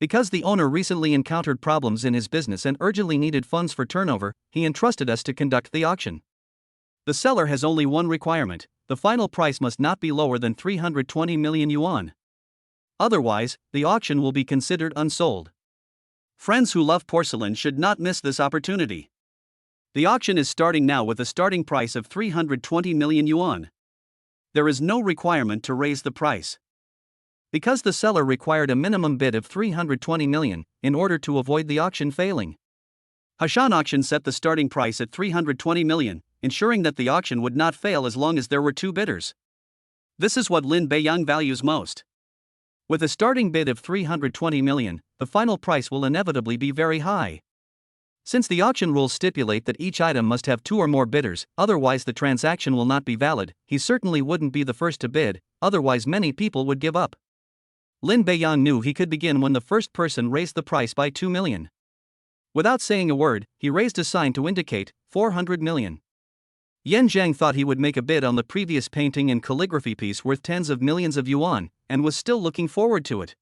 Because the owner recently encountered problems in his business and urgently needed funds for turnover, he entrusted us to conduct the auction. The seller has only one requirement: the final price must not be lower than 320 million yuan. Otherwise, the auction will be considered unsold. Friends who love porcelain should not miss this opportunity. The auction is starting now with a starting price of 320 million yuan. There is no requirement to raise the price. Because the seller required a minimum bid of 320 million in order to avoid the auction failing. Hashan Auction set the starting price at 320 million, ensuring that the auction would not fail as long as there were two bidders. This is what Lin Beiyang values most. With a starting bid of 320 million, the final price will inevitably be very high. Since the auction rules stipulate that each item must have two or more bidders, otherwise the transaction will not be valid, he certainly wouldn't be the first to bid, otherwise many people would give up. Lin Beiyang knew he could begin when the first person raised the price by 2 million. Without saying a word, he raised a sign to indicate 400 million. Yan Zhang thought he would make a bid on the previous painting and calligraphy piece worth tens of millions of yuan, and was still looking forward to it.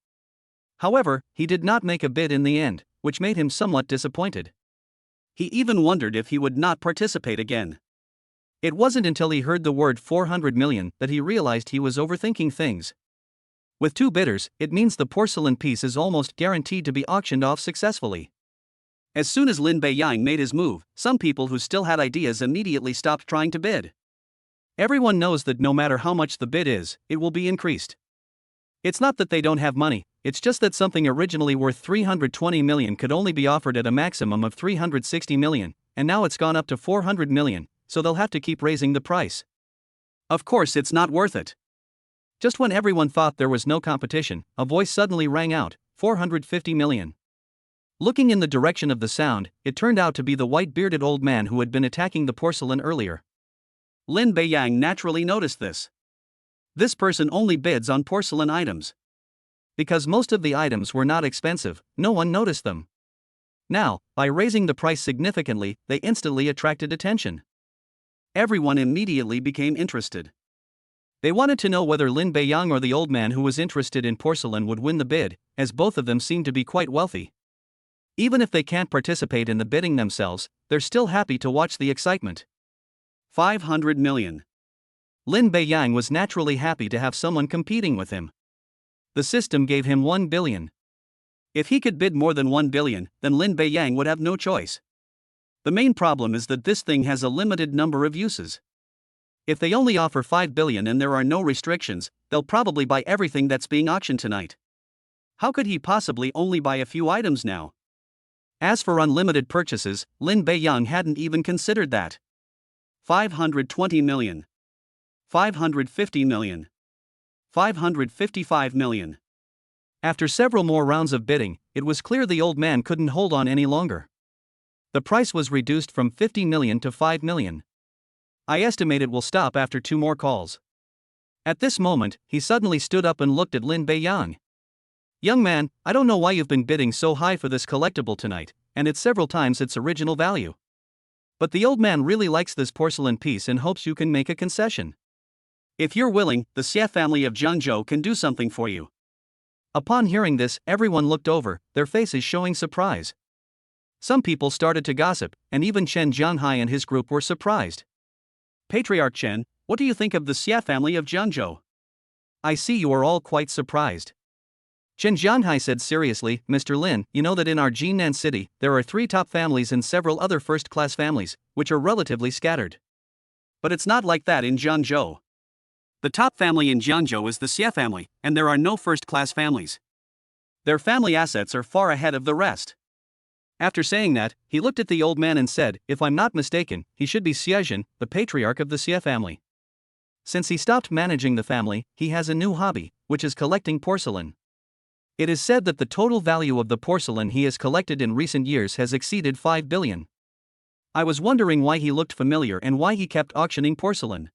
However, he did not make a bid in the end, which made him somewhat disappointed. He even wondered if he would not participate again. It wasn't until he heard the word 400 million that he realized he was overthinking things. With 2 bidders, it means the porcelain piece is almost guaranteed to be auctioned off successfully. As soon as Lin Beiyang made his move, some people who still had ideas immediately stopped trying to bid. Everyone knows that no matter how much the bid is, it will be increased. It's not that they don't have money, it's just that something originally worth 320 million could only be offered at a maximum of 360 million, and now it's gone up to 400 million, so they'll have to keep raising the price. Of course, it's not worth it. Just when everyone thought there was no competition, a voice suddenly rang out, 450 million. Looking in the direction of the sound, it turned out to be the white-bearded old man who had been attacking the porcelain earlier. Lin Beiyang naturally noticed this. This person only bids on porcelain items. Because most of the items were not expensive, no one noticed them. Now, by raising the price significantly, they instantly attracted attention. Everyone immediately became interested. They wanted to know whether Lin Beiyang or the old man who was interested in porcelain would win the bid, as both of them seemed to be quite wealthy. Even if they can't participate in the bidding themselves, they're still happy to watch the excitement. 500 million. Lin Beiyang was naturally happy to have someone competing with him. The system gave him 1 billion. If he could bid more than 1 billion, then Lin Beiyang would have no choice. The main problem is that this thing has a limited number of uses. If they only offer 5 billion and there are no restrictions, they'll probably buy everything that's being auctioned tonight. How could he possibly only buy a few items now? As for unlimited purchases, Lin Beiyang hadn't even considered that. 520 million. 550 million. 555 million. After several more rounds of bidding, it was clear the old man couldn't hold on any longer. The price was reduced from 50 million to 5 million. I estimate it will stop after 2 more calls. At this moment, he suddenly stood up and looked at Lin Beiyang. Young man, I don't know why you've been bidding so high for this collectible tonight, and it's several times its original value. But the old man really likes this porcelain piece and hopes you can make a concession. If you're willing, the Xie family of Jiangzhou can do something for you. Upon hearing this, everyone looked over, their faces showing surprise. Some people started to gossip, and even Chen Jianghai and his group were surprised. Patriarch Chen, what do you think of the Xie family of Jiangzhou? I see you are all quite surprised. Chen Jianghai said seriously, Mr. Lin, you know that in our Jinan city, there are 3 top families and several other first-class families, which are relatively scattered. But it's not like that in Jiangzhou. The top family in Jiangzhou is the Xie family, and there are no first-class families. Their family assets are far ahead of the rest. After saying that, he looked at the old man and said, if I'm not mistaken, he should be Xiezhen, the patriarch of the Xie family. Since he stopped managing the family, he has a new hobby, which is collecting porcelain. It is said that the total value of the porcelain he has collected in recent years has exceeded 5 billion. I was wondering why he looked familiar and why he kept auctioning porcelain.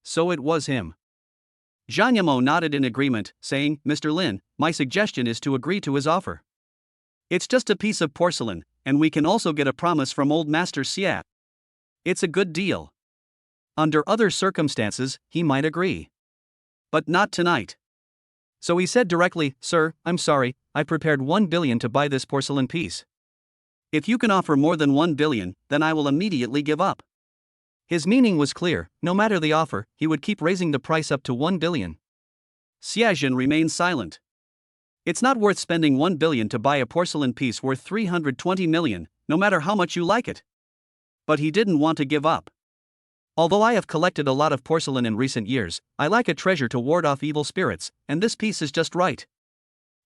So it was him. Zhang Yamo nodded in agreement, saying, Mr. Lin, my suggestion is to agree to his offer. It's just a piece of porcelain, and we can also get a promise from old Master Xie. It's a good deal. Under other circumstances, he might agree. But not tonight. So he said directly, Sir, I'm sorry, I prepared 1 billion to buy this porcelain piece. If you can offer more than 1 billion, then I will immediately give up. His meaning was clear, no matter the offer, he would keep raising the price up to 1 billion. Xiezhen remained silent. It's not worth spending 1 billion to buy a porcelain piece worth 320 million, no matter how much you like it. But he didn't want to give up. Although I have collected a lot of porcelain in recent years, I like a treasure to ward off evil spirits, and this piece is just right.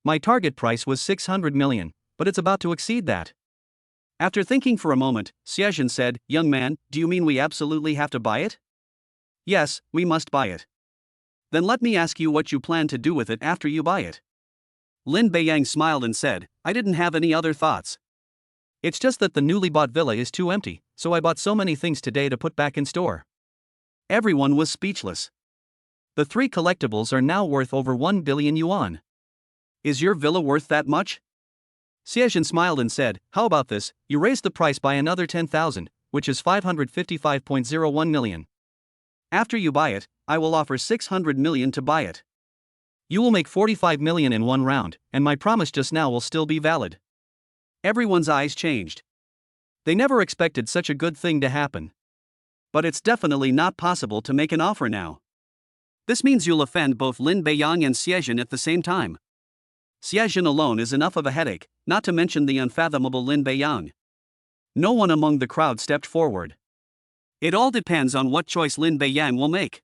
My target price was 600 million, but it's about to exceed that. After thinking for a moment, Xiezhen said, Young man, do you mean we absolutely have to buy it? Yes, we must buy it. Then let me ask you what you plan to do with it after you buy it. Lin Beiyang smiled and said, I didn't have any other thoughts. It's just that the newly bought villa is too empty, so I bought so many things today to put back in store. Everyone was speechless. The 3 collectibles are now worth over 1 billion yuan. Is your villa worth that much? Xiezhen smiled and said, How about this, you raise the price by another 10,000, which is 555.01 million. After you buy it, I will offer 600 million to buy it. You will make 45 million in 1 round, and my promise just now will still be valid. Everyone's eyes changed. They never expected such a good thing to happen. But it's definitely not possible to make an offer now. This means you'll offend both Lin Beiyang and Xiejin at the same time. Xiejin alone is enough of a headache, not to mention the unfathomable Lin Beiyang. No one among the crowd stepped forward. It all depends on what choice Lin Beiyang will make.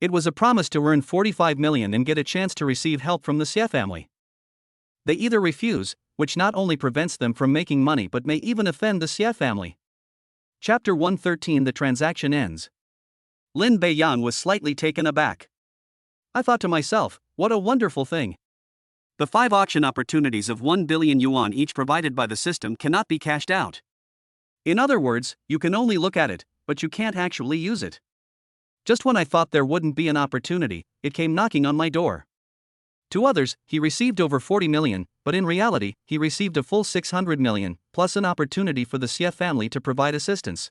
It was a promise to earn 45 million and get a chance to receive help from the Xie family. They either refuse, which not only prevents them from making money but may even offend the Xie family. Chapter 113. The transaction ends. Lin Beiyang was slightly taken aback. I thought to myself, what a wonderful thing. The 5 auction opportunities of 1 billion yuan each provided by the system cannot be cashed out. In other words, you can only look at it, but you can't actually use it. Just when I thought there wouldn't be an opportunity, it came knocking on my door. To others, he received over 40 million, but in reality, he received a full 600 million, plus an opportunity for the Xie family to provide assistance.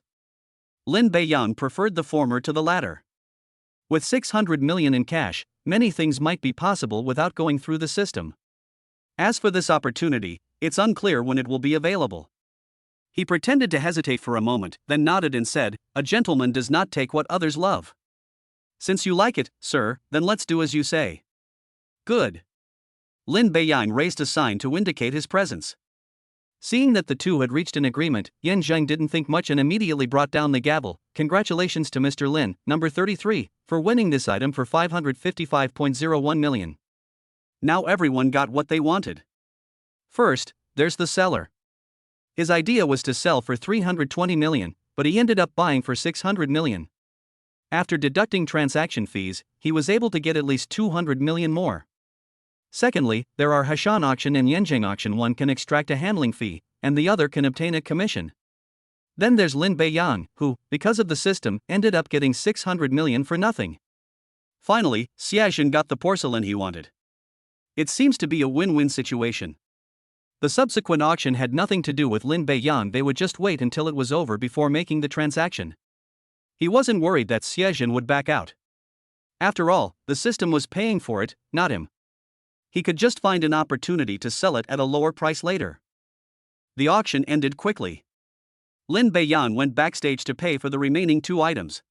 Lin Beiyang preferred the former to the latter. With 600 million in cash, many things might be possible without going through the system. As for this opportunity, it's unclear when it will be available. He pretended to hesitate for a moment, then nodded and said, "A gentleman does not take what others love. Since you like it, sir, then let's do as you say." Good. Lin Beiyang raised a sign to indicate his presence. Seeing that the two had reached an agreement, Yan Zheng didn't think much and immediately brought down the gavel. Congratulations to Mr. Lin, number 33, for winning this item for 555.01 million. Now everyone got what they wanted. First, there's the seller. His idea was to sell for 320 million, but he ended up buying for 600 million. After deducting transaction fees, he was able to get at least 200 million more. Secondly, there are Hashan auction and Yanzheng auction. One can extract a handling fee, and the other can obtain a commission. Then there's Lin Beiyang, who, because of the system, ended up getting 600 million for nothing. Finally, Xiejin got the porcelain he wanted. It seems to be a win-win situation. The subsequent auction had nothing to do with Lin Beiyang. They would just wait until it was over before making the transaction. He wasn't worried that Xiejin would back out. After all, the system was paying for it, not him. He could just find an opportunity to sell it at a lower price later. The auction ended quickly. Lin Beiyang went backstage to pay for the remaining 2 items.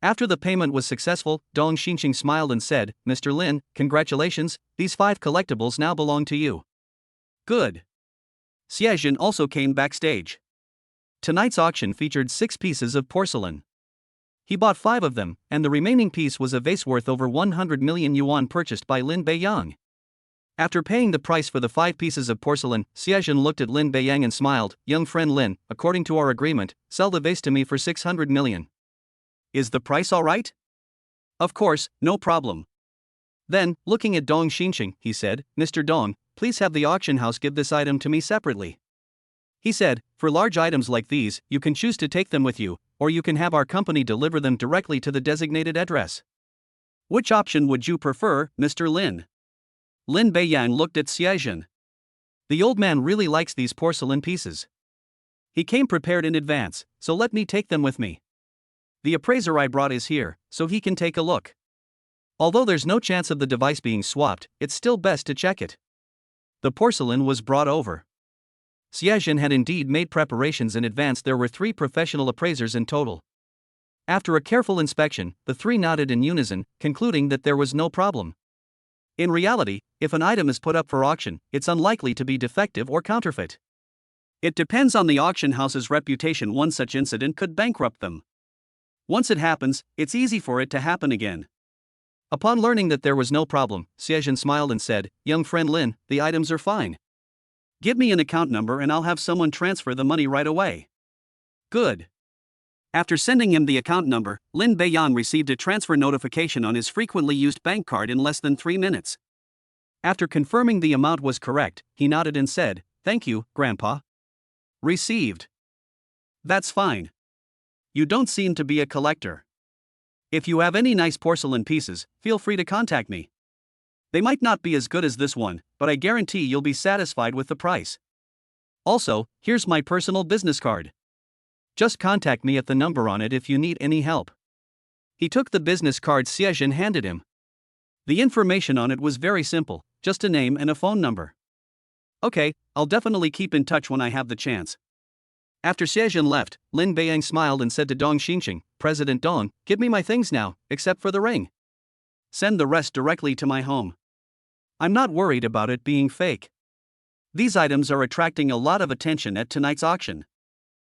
After the payment was successful, Dong Xinqing smiled and said, "Mr. Lin, congratulations, these 5 collectibles now belong to you." Good. Xiejin also came backstage. Tonight's auction featured 6 pieces of porcelain. He bought 5 of them, and the remaining piece was a vase worth over 100 million yuan purchased by Lin Beiyang. After paying the price for the 5 pieces of porcelain, Xiejin looked at Lin Beiyang and smiled. "Young friend Lin, according to our agreement, sell the vase to me for 600 million. Is the price all right?" "Of course, no problem." Then, looking at Dong Xinqing, he said, "Mr. Dong, please have the auction house give this item to me separately." He said, "For large items like these, you can choose to take them with you, or you can have our company deliver them directly to the designated address. Which option would you prefer, Mr. Lin?" Lin Beiyang looked at Xiejin. The old man really likes these porcelain pieces. He came prepared in advance, so let me take them with me. The appraiser I brought is here, so he can take a look. Although there's no chance of the device being swapped, it's still best to check it. The porcelain was brought over. Xiejin had indeed made preparations in advance. There were 3 professional appraisers in total. After a careful inspection, the 3 nodded in unison, concluding that there was no problem. In reality, if an item is put up for auction, it's unlikely to be defective or counterfeit. It depends on the auction house's reputation. One such incident could bankrupt them. Once it happens, it's easy for it to happen again. Upon learning that there was no problem, Xiejin smiled and said, "Young friend Lin, the items are fine. Give me an account number and I'll have someone transfer the money right away." Good. After sending him the account number, Lin Beiyang received a transfer notification on his frequently used bank card in less than 3 minutes. After confirming the amount was correct, he nodded and said, "Thank you, Grandpa." Received. That's fine. You don't seem to be a collector. If you have any nice porcelain pieces, feel free to contact me. They might not be as good as this one, but I guarantee you'll be satisfied with the price. Also, here's my personal business card. Just contact me at the number on it if you need any help. He took the business card Xiejin handed him. The information on it was very simple, just a name and a phone number. "Okay, I'll definitely keep in touch when I have the chance." After Xiejin left, Lin Beiyang smiled and said to Dong Xinqing, "President Dong, give me my things now, except for the ring." Send the rest directly to my home. I'm not worried about it being fake. These items are attracting a lot of attention at tonight's auction.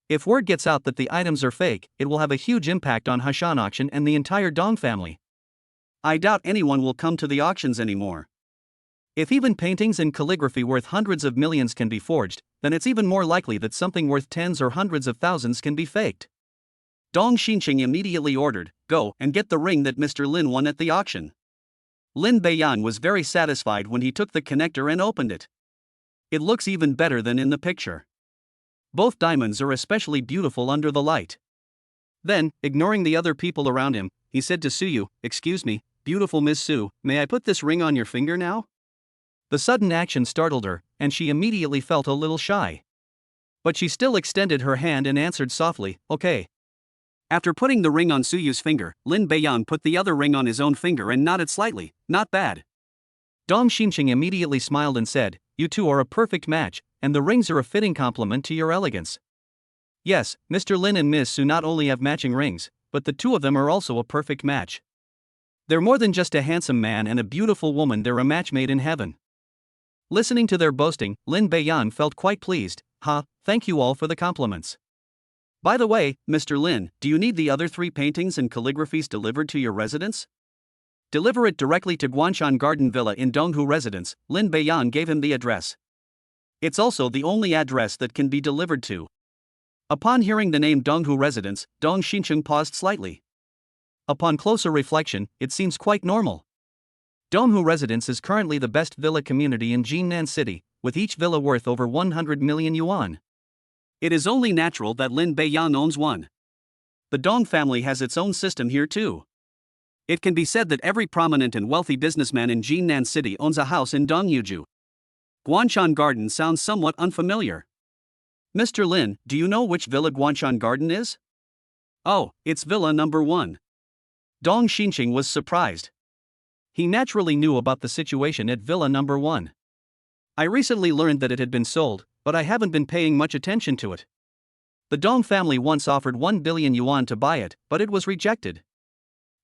If word gets out that the items are fake, it will have a huge impact on Hashan auction and the entire Dong family. I doubt anyone will come to the auctions anymore. If even paintings and calligraphy worth hundreds of millions can be forged, then it's even more likely that something worth tens or hundreds of thousands can be faked. Dong Xinqing immediately ordered, "Go and get the ring that Mr. Lin won at the auction." Lin Beiyan was very satisfied when he took the connector and opened it. It looks even better than in the picture. Both diamonds are especially beautiful under the light. Then, ignoring the other people around him, he said to Suyu, "Excuse me, beautiful Miss Su, may I put this ring on your finger now?" The sudden action startled her, and she immediately felt a little shy. But she still extended her hand and answered softly, "Okay." After putting the ring on Suyu's finger, Lin Beiyan put the other ring on his own finger and nodded slightly. "Not bad." Dong Xinqing immediately smiled and said, "You two are a perfect match, and the rings are a fitting complement to your elegance." Yes, Mr. Lin and Miss Su not only have matching rings, but the two of them are also a perfect match. They're more than just a handsome man and a beautiful woman, they're a match made in heaven. Listening to their boasting, Lin Beiyan felt quite pleased. Thank you all for the compliments. By the way, Mr. Lin, do you need the other 3 paintings and calligraphies delivered to your residence? Deliver it directly to Guanshan Garden Villa in Donghu Residence. Lin Beiyan gave him the address. It's also the only address that can be delivered to. Upon hearing the name Donghu Residence, Dong Xinqing paused slightly. Upon closer reflection, it seems quite normal. Donghu Residence is currently the best villa community in Jinnan City, with each villa worth over 100 million yuan. It is only natural that Lin Beiyan owns one. The Dong family has its own system here too. It can be said that every prominent and wealthy businessman in Jinnan City owns a house in Dongyuju. Guanshan Garden sounds somewhat unfamiliar. Mr. Lin, do you know which villa Guanshan Garden is? Oh, it's villa number 1. Dong Xinqing was surprised. He naturally knew about the situation at villa number 1. I recently learned that it had been sold, but I haven't been paying much attention to it. The Dong family once offered 1 billion yuan to buy it, but it was rejected.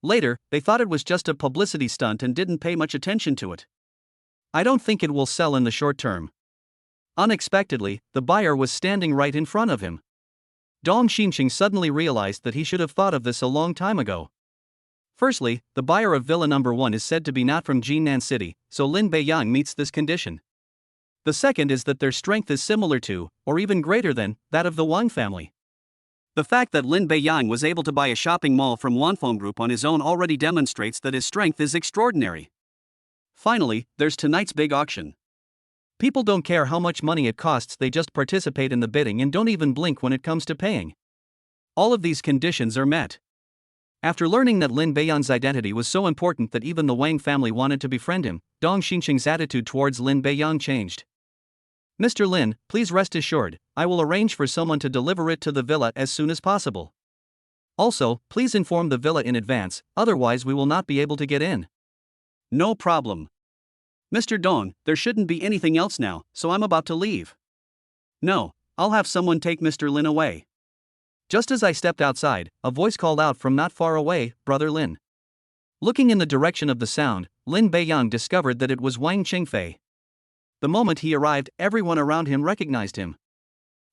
Later, they thought it was just a publicity stunt and didn't pay much attention to it. I don't think it will sell in the short term. Unexpectedly, the buyer was standing right in front of him. Dong Xinqing suddenly realized that he should have thought of this a long time ago. Firstly, the buyer of villa number 1 is said to be not from Jinnan City, so Lin Beiyan meets this condition. The second is that their strength is similar to, or even greater than, that of the Wang family. The fact that Lin Beiyan was able to buy a shopping mall from Wanfeng Group on his own already demonstrates that his strength is extraordinary. Finally, there's tonight's big auction. People don't care how much money it costs, they just participate in the bidding and don't even blink when it comes to paying. All of these conditions are met. After learning that Lin Beiyan's identity was so important that even the Wang family wanted to befriend him, Dong Xinqing's attitude towards Lin Beiyan changed. "Mr. Lin, please rest assured, I will arrange for someone to deliver it to the villa as soon as possible. Also, please inform the villa in advance, otherwise we will not be able to get in." "No problem. Mr. Dong, there shouldn't be anything else now, so I'm about to leave." "No, I'll have someone take Mr. Lin away." Just as I stepped outside, a voice called out from not far away, "Brother Lin." Looking in the direction of the sound, Lin Beiyang discovered that it was Wang Qingfei. The moment he arrived, everyone around him recognized him.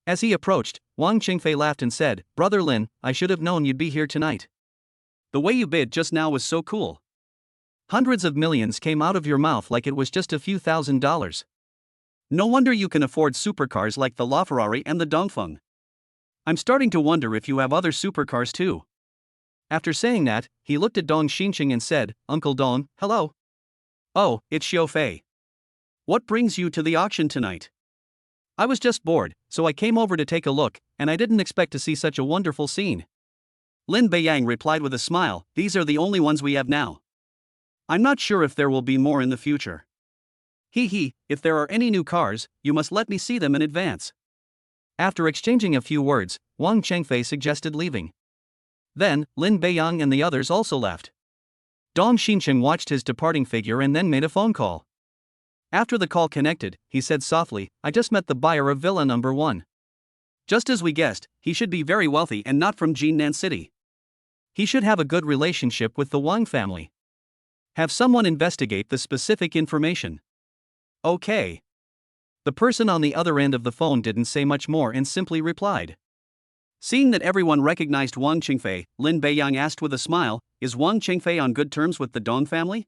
As he approached, Wang Qingfei laughed and said, "Brother Lin, I should have known you'd be here tonight. The way you bid just now was so cool. Hundreds of millions came out of your mouth like it was just a few $1,000s. No wonder you can afford supercars like the LaFerrari and the Dongfeng. I'm starting to wonder if you have other supercars too." After saying that, he looked at Dong Xinqing and said, "Uncle Dong, hello." "Oh, it's Xiao Fei. What brings you to the auction tonight?" "I was just bored, so I came over to take a look, and I didn't expect to see such a wonderful scene." Lin Beiyang replied with a smile, "These are the only ones we have now. I'm not sure if there will be more in the future. If there are any new cars, you must let me see them in advance." After exchanging a few words, Wang Qingfei suggested leaving. Then, Lin Beiyang and the others also left. Dong Xinqing watched his departing figure and then made a phone call. After the call connected, he said softly, "I just met the buyer of villa number 1. Just as we guessed, he should be very wealthy and not from Jinnan City. He should have a good relationship with the Wang family. Have someone investigate the specific information. Okay. The person on the other end of the phone didn't say much more and simply replied. Seeing that everyone recognized Wang Qingfei, Lin Beiyang asked with a smile, "Is Wang Qingfei on good terms with the Dong family?"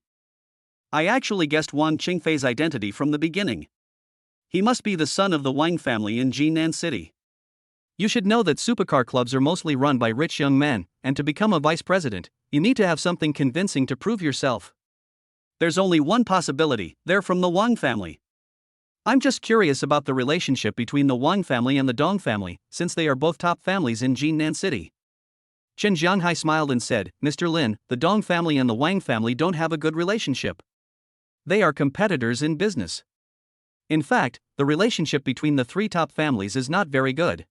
I actually guessed Wang Qingfei's identity from the beginning. He must be the son of the Wang family in Jinan City. You should know that supercar clubs are mostly run by rich young men, and to become a vice president, you need to have something convincing to prove yourself. There's only one possibility: they're from the Wang family. I'm just curious about the relationship between the Wang family and the Dong family, since they are both top families in Jinan City. Chen Jianghai smiled and said, "Mr. Lin, the Dong family and the Wang family don't have a good relationship. They are competitors in business. In fact, the relationship between the three top families is not very good.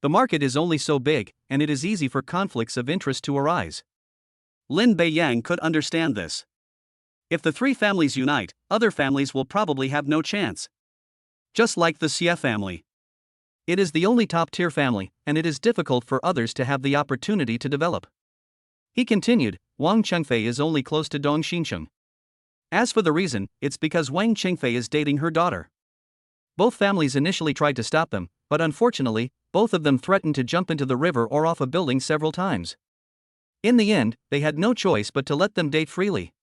The market is only so big, and it is easy for conflicts of interest to arise." Lin Beiyang could understand this. If the three families unite, other families will probably have no chance. Just like the Xie family. It is the only top-tier family, and it is difficult for others to have the opportunity to develop. He continued, "Wang Qingfei is only close to Dong Xincheng. As for the reason, it's because Wang Qingfei is dating her daughter. Both families initially tried to stop them, but unfortunately, both of them threatened to jump into the river or off a building several times. In the end, they had no choice but to let them date freely.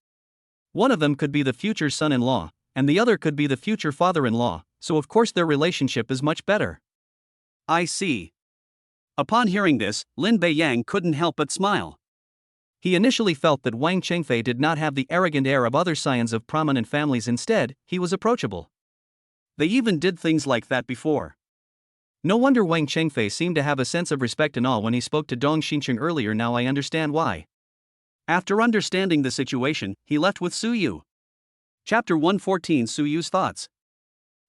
One of them could be the future son-in-law, and the other could be the future father-in-law, so of course their relationship is much better." I see. Upon hearing this, Lin Beiyang couldn't help but smile. He initially felt that Wang Qingfei did not have the arrogant air of other scions of prominent families. Instead, he was approachable. They even did things like that before. No wonder Wang Qingfei seemed to have a sense of respect and awe when he spoke to Dong Xincheng earlier. Now I understand why. After understanding the situation, he left with Su Yu. Chapter 114: Su Yu's thoughts.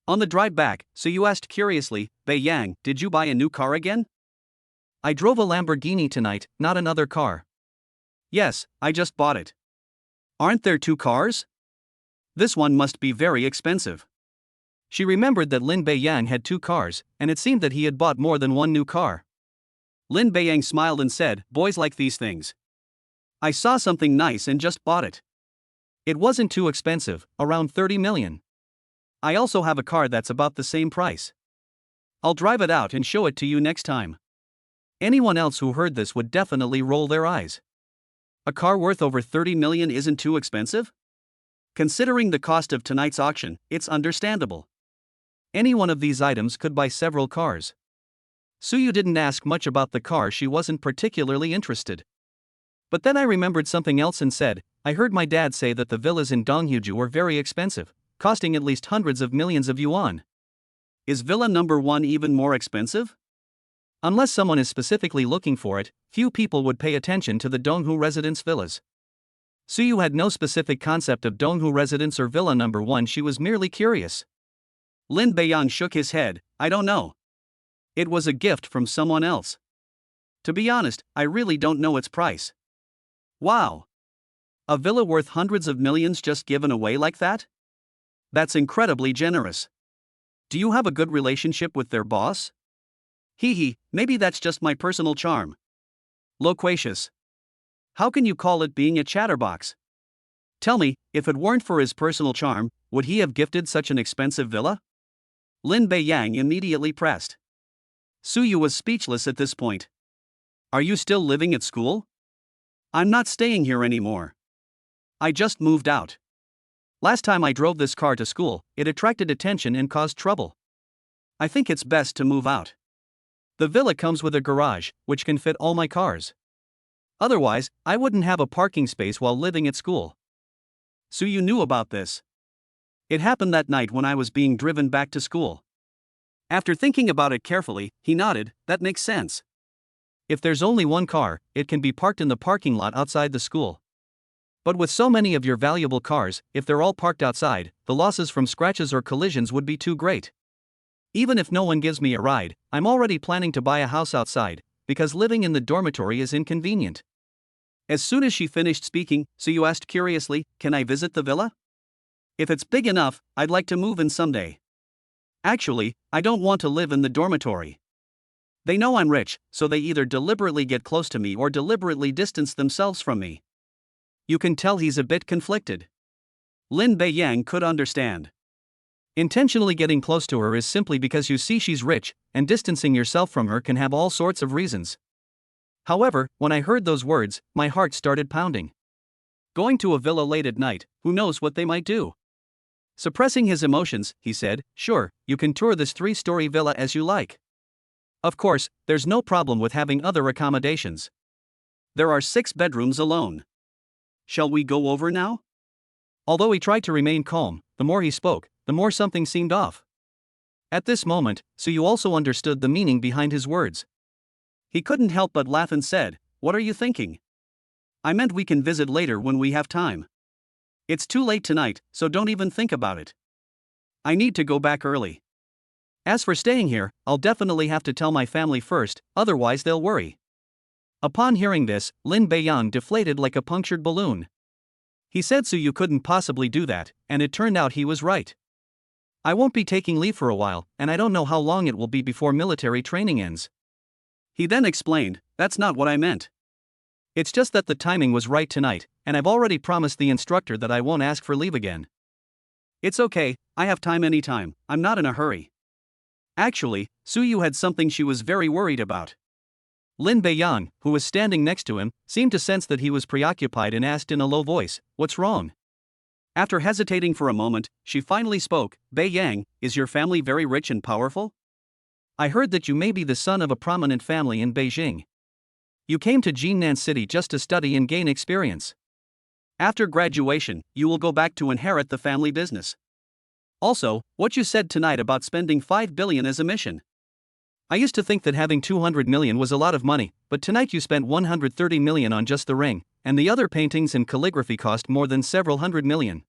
On the drive back, Su Yu asked curiously, "Beiyang, did you buy a new car again?" "I drove a Lamborghini tonight, not another car." "Yes, I just bought it." "Aren't there two cars?" "This one must be very expensive." She remembered that Lin Beiyang had two cars, and it seemed that he had bought more than one new car. Lin Beiyang smiled and said, "Boys like these things. I saw something nice and just bought it. It wasn't too expensive, around 30 million. I also have a car that's about the same price. I'll drive it out and show it to you next time." Anyone else who heard this would definitely roll their eyes. A car worth over 30 million isn't too expensive? Considering the cost of tonight's auction, it's understandable. Any one of these items could buy several cars. Su Yu didn't ask much about the car. She wasn't particularly interested. But then I remembered something else and said, "I heard my dad say that the villas in Donghuju were very expensive, costing at least hundreds of millions of yuan. Is villa number 1 even more expensive?" Unless someone is specifically looking for it, few people would pay attention to the Donghu residence villas. Su Yu had no specific concept of Donghu residence or villa number 1. She was merely curious. Lin Beiyang shook his head, "I don't know. It was a gift from someone else. To be honest, I really don't know its price." "Wow. A villa worth hundreds of millions just given away like that? That's incredibly generous. Do you have a good relationship with their boss?" "Hee, maybe that's just my personal charm." "Loquacious. How can you call it being a chatterbox? Tell me, if it weren't for his personal charm, would he have gifted such an expensive villa?" Lin Beiyang immediately pressed. Su Yu was speechless at this point. "Are you still living at school?" "I'm not staying here anymore. I just moved out. Last time I drove this car to school, it attracted attention and caused trouble. I think it's best to move out. The villa comes with a garage, which can fit all my cars. Otherwise, I wouldn't have a parking space while living at school." Su Yu knew about this. It happened that night when I was being driven back to school. After thinking about it carefully, he nodded, "That makes sense. If there's only one car, it can be parked in the parking lot outside the school. But with so many of your valuable cars, if they're all parked outside, the losses from scratches or collisions would be too great. Even if no one gives me a ride, I'm already planning to buy a house outside, because living in the dormitory is inconvenient." As soon as she finished speaking, Su Yu asked curiously, "Can I visit the villa? If it's big enough, I'd like to move in someday. Actually, I don't want to live in the dormitory. They know I'm rich, so they either deliberately get close to me or deliberately distance themselves from me." You can tell he's a bit conflicted. Lin Beiyang could understand. Intentionally getting close to her is simply because you see she's rich, and distancing yourself from her can have all sorts of reasons. However, when I heard those words, my heart started pounding. Going to a villa late at night, who knows what they might do? Suppressing his emotions, he said, "Sure, you can tour this 3-story villa as you like. Of course, there's no problem with having other accommodations. There are 6 bedrooms alone. Shall we go over now?" Although he tried to remain calm, the more he spoke, the more something seemed off. At this moment, Suyu also understood the meaning behind his words. He couldn't help but laugh and said, "What are you thinking? I meant we can visit later when we have time. It's too late tonight, so don't even think about it. I need to go back early. As for staying here, I'll definitely have to tell my family first, otherwise they'll worry." Upon hearing this, Lin Beiyang deflated like a punctured balloon. He said Suyu couldn't possibly do that, and it turned out he was right. "I won't be taking leave for a while, and I don't know how long it will be before military training ends." He then explained, "That's not what I meant. It's just that the timing was right tonight, and I've already promised the instructor that I won't ask for leave again. It's okay, I have time anytime, I'm not in a hurry." Actually, Suyu had something she was very worried about. Lin Beiyang, who was standing next to him, seemed to sense that he was preoccupied and asked in a low voice, "What's wrong?" After hesitating for a moment, she finally spoke, "Beiyang, is your family very rich and powerful? I heard that you may be the son of a prominent family in Beijing. You came to Jinnan City just to study and gain experience. After graduation, you will go back to inherit the family business. Also, what you said tonight about spending 5 billion as a mission. I used to think that having 200 million was a lot of money, but tonight you spent 130 million on just the ring, and the other paintings and calligraphy cost more than several hundred million.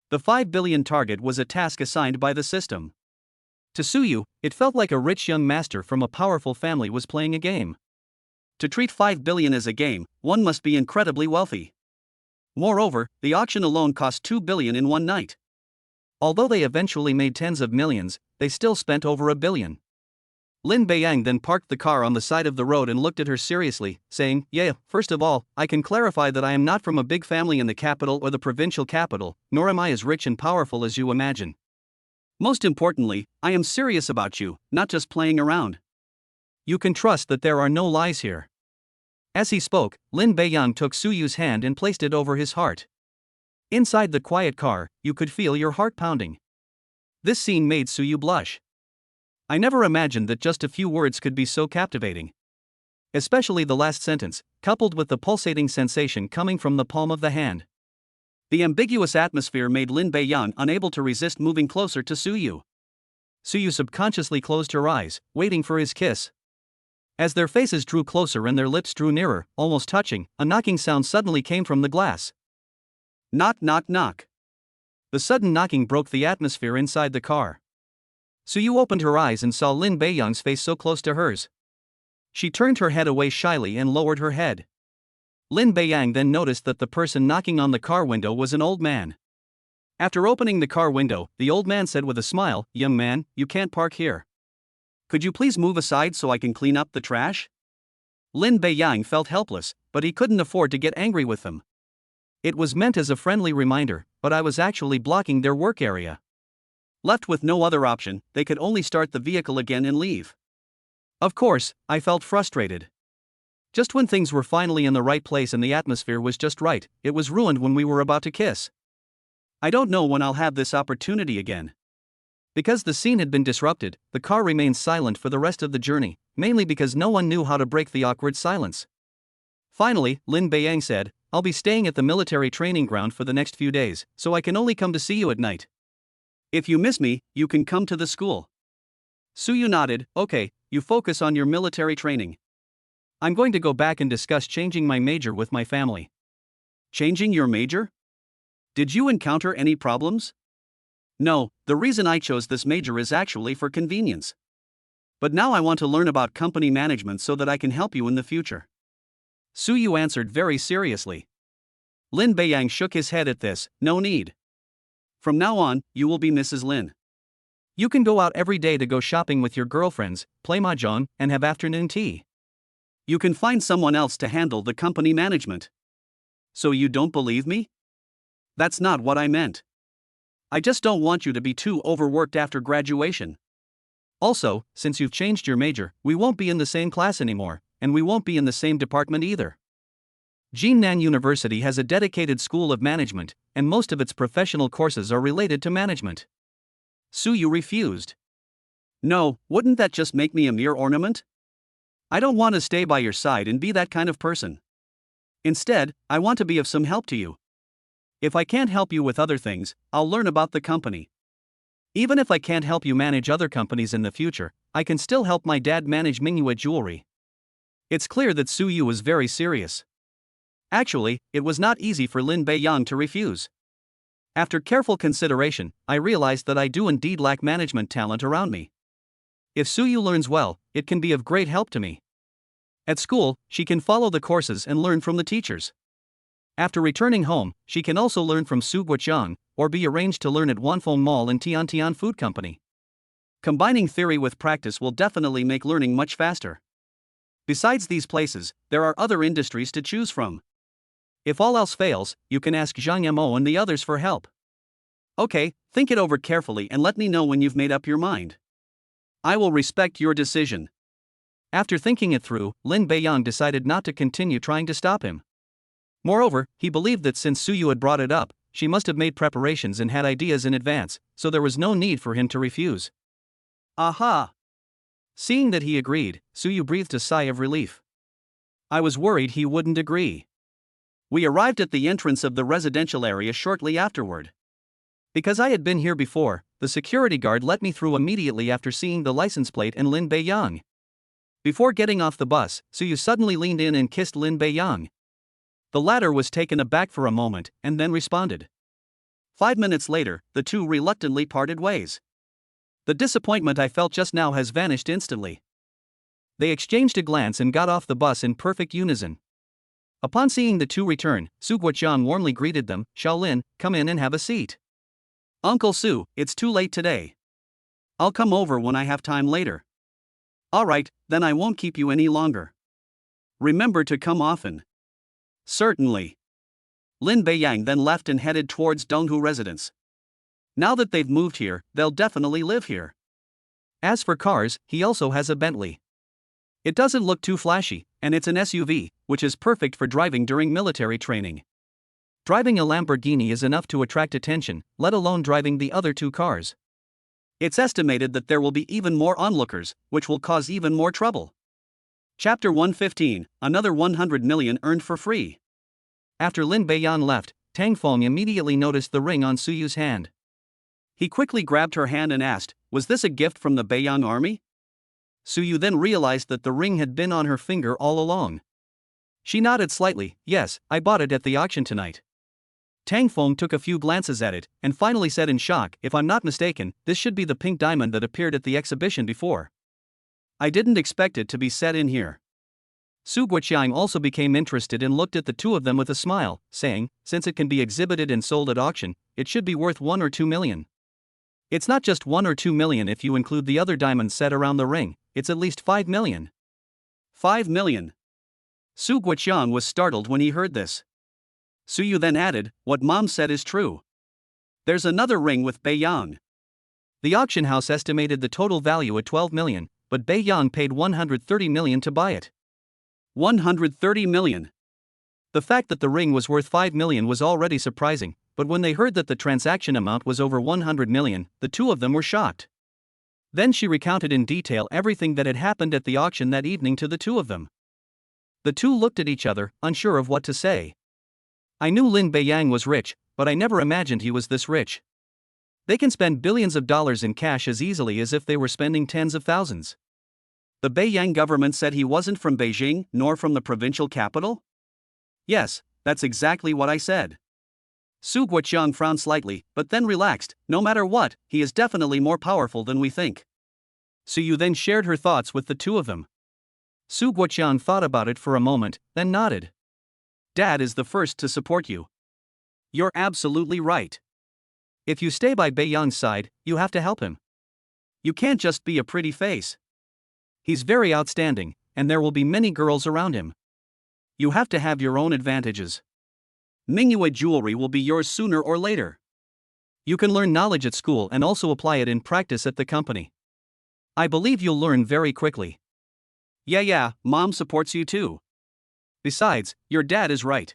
The 5 billion target was a task assigned by the system." To Suyu, it felt like a rich young master from a powerful family was playing a game. To treat 5 billion as a game, one must be incredibly wealthy. Moreover, the auction alone cost 2 billion in one night. Although they eventually made tens of millions, they still spent over 1 billion. Lin Beiyang then parked the car on the side of the road and looked at her seriously, saying, "Yeah, first of all, I can clarify that I am not from a big family in the capital or the provincial capital, nor am I as rich and powerful as you imagine. Most importantly, I am serious about you, not just playing around. You can trust that there are no lies here." As he spoke, Lin Beiyang took Suyu's hand and placed it over his heart. Inside the quiet car, you could feel your heart pounding. This scene made Suyu blush. I never imagined that just a few words could be so captivating. Especially the last sentence, coupled with the pulsating sensation coming from the palm of the hand. The ambiguous atmosphere made Lin Beiyang unable to resist moving closer to Suyu. Suyu subconsciously closed her eyes, waiting for his kiss. As their faces drew closer and their lips drew nearer, almost touching, a knocking sound suddenly came from the glass. Knock, knock, knock. The sudden knocking broke the atmosphere inside the car. Suyu opened her eyes and saw Lin Beiyang's face so close to hers. She turned her head away shyly and lowered her head. Lin Beiyang then noticed that the person knocking on the car window was an old man. After opening the car window, the old man said with a smile, "Young man, you can't park here. Could you please move aside so I can clean up the trash?" Lin Beiyang felt helpless, but he couldn't afford to get angry with them. It was meant as a friendly reminder, but I was actually blocking their work area. Left with no other option, they could only start the vehicle again and leave. Of course, I felt frustrated. Just when things were finally in the right place and the atmosphere was just right, it was ruined when we were about to kiss. I don't know when I'll have this opportunity again. Because the scene had been disrupted, the car remained silent for the rest of the journey, mainly because no one knew how to break the awkward silence. Finally, Lin Beiyang said, "I'll be staying at the military training ground for the next few days, so I can only come to see you at night. If you miss me, you can come to the school." Suyu nodded, "Okay, you focus on your military training. I'm going to go back and discuss changing my major with my family." "Changing your major? Did you encounter any problems?" "No, the reason I chose this major is actually for convenience. But now I want to learn about company management so that I can help you in the future." Suyu answered very seriously. Lin Beiyang shook his head at this, "No need. From now on, you will be Mrs. Lin. You can go out every day to go shopping with your girlfriends, play mahjong, and have afternoon tea. You can find someone else to handle the company management." So you don't believe me? That's not what I meant. I just don't want you to be too overworked after graduation. Also, since you've changed your major, we won't be in the same class anymore, and we won't be in the same department either. Jinan University has a dedicated school of management, and most of its professional courses are related to management. Suyu refused. No, wouldn't that just make me a mere ornament? I don't want to stay by your side and be that kind of person. Instead, I want to be of some help to you. If I can't help you with other things, I'll learn about the company. Even if I can't help you manage other companies in the future, I can still help my dad manage Mingyue Jewelry. It's clear that Suyu was very serious. Actually, it was not easy for Lin Beiyang to refuse. After careful consideration, I realized that I do indeed lack management talent around me. If Suyu learns well, it can be of great help to me. At school, she can follow the courses and learn from the teachers. After returning home, she can also learn from Su Guoqiang, or be arranged to learn at Wanfeng Mall and Tiantian Food Company. Combining theory with practice will definitely make learning much faster. Besides these places, there are other industries to choose from. If all else fails, you can ask Zhang Mo and the others for help. Okay, think it over carefully and let me know when you've made up your mind. I will respect your decision. After thinking it through, Lin Beiyang decided not to continue trying to stop him. Moreover, he believed that since Suyu had brought it up, she must have made preparations and had ideas in advance, so there was no need for him to refuse. Aha! Seeing that he agreed, Suyu breathed a sigh of relief. I was worried he wouldn't agree. We arrived at the entrance of the residential area shortly afterward. Because I had been here before, the security guard let me through immediately after seeing the license plate and Lin Beiyang. Before getting off the bus, Suyu suddenly leaned in and kissed Lin Beiyang. The latter was taken aback for a moment, and then responded. 5 minutes later, the two reluctantly parted ways. The disappointment I felt just now has vanished instantly. They exchanged a glance and got off the bus in perfect unison. Upon seeing the two return, Su Guoqiang warmly greeted them. Shaolin, come in and have a seat. Uncle Su, it's too late today. I'll come over when I have time later. Alright, then I won't keep you any longer. Remember to come often. Certainly. Lin Beiyang then left and headed towards Donghu residence. Now that they've moved here, they'll definitely live here. As for cars, he also has a Bentley. It doesn't look too flashy, and it's an SUV, which is perfect for driving during military training. Driving a Lamborghini is enough to attract attention, let alone driving the other two cars. It's estimated that there will be even more onlookers, which will cause even more trouble. Chapter 115, another 100 million earned for free. After Lin Beiyang left, Tang Feng immediately noticed the ring on Suyu's hand. He quickly grabbed her hand and asked, was this a gift from the Beiyang army? Suyu then realized that the ring had been on her finger all along. She nodded slightly. Yes, I bought it at the auction tonight. Tang Feng took a few glances at it, and finally said in shock, if I'm not mistaken, this should be the pink diamond that appeared at the exhibition before. I didn't expect it to be set in here. Su Guoqiang also became interested and looked at the two of them with a smile, saying, since it can be exhibited and sold at auction, it should be worth 1 or 2 million. It's not just 1 or 2 million if you include the other diamonds set around the ring, it's at least 5 million. 5 million. Su Guoqiang was startled when he heard this. Suyu then added, what Mom said is true. There's another ring with Beiyang. The auction house estimated the total value at 12 million, but Beiyang paid 130 million to buy it. 130 million. The fact that the ring was worth 5 million was already surprising, but when they heard that the transaction amount was over 100 million, the two of them were shocked. Then she recounted in detail everything that had happened at the auction that evening to the two of them. The two looked at each other, unsure of what to say. I knew Lin Beiyang was rich, but I never imagined he was this rich. They can spend billions of dollars in cash as easily as if they were spending tens of thousands. The Beiyang government said he wasn't from Beijing, nor from the provincial capital? Yes, that's exactly what I said. Su Guoqiang frowned slightly, but then relaxed. No matter what, he is definitely more powerful than we think. Suyu then shared her thoughts with the two of them. Su Guoqiang thought about it for a moment, then nodded. Dad is the first to support you. You're absolutely right. If you stay by Beiyang's side, you have to help him. You can't just be a pretty face. He's very outstanding, and there will be many girls around him. You have to have your own advantages. Mingyue jewelry will be yours sooner or later. You can learn knowledge at school and also apply it in practice at the company. I believe you'll learn very quickly. Yeah, mom supports you too. Besides, your dad is right.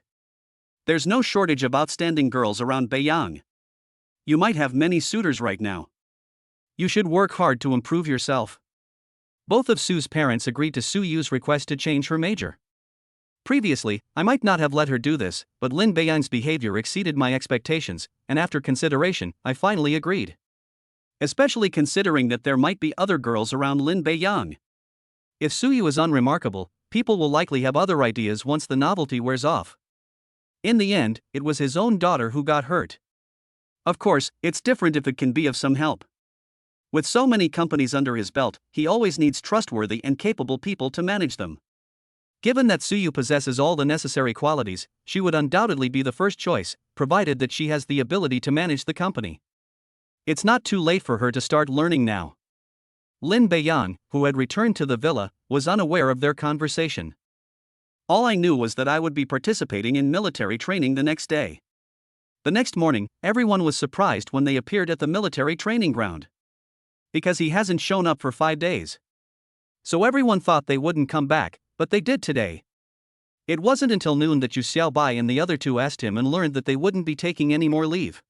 There's no shortage of outstanding girls around Beiyang. You might have many suitors right now. You should work hard to improve yourself. Both of Sue's parents agreed to Su Yu's request to change her major. Previously, I might not have let her do this, but Lin Beiyang's behavior exceeded my expectations, and after consideration, I finally agreed. Especially considering that there might be other girls around Lin Beiyang. If Su Yu is unremarkable, people will likely have other ideas once the novelty wears off. In the end, it was his own daughter who got hurt. Of course, it's different if it can be of some help. With so many companies under his belt, he always needs trustworthy and capable people to manage them. Given that Su Yu possesses all the necessary qualities, she would undoubtedly be the first choice, provided that she has the ability to manage the company. It's not too late for her to start learning now. Lin Beiyang, who had returned to the villa, was unaware of their conversation. All I knew was that I would be participating in military training the next day. The next morning, everyone was surprised when they appeared at the military training ground. Because he hasn't shown up for 5 days. So everyone thought they wouldn't come back, but they did today. It wasn't until noon that Yu Xiaobai and the other two asked him and learned that they wouldn't be taking any more leave.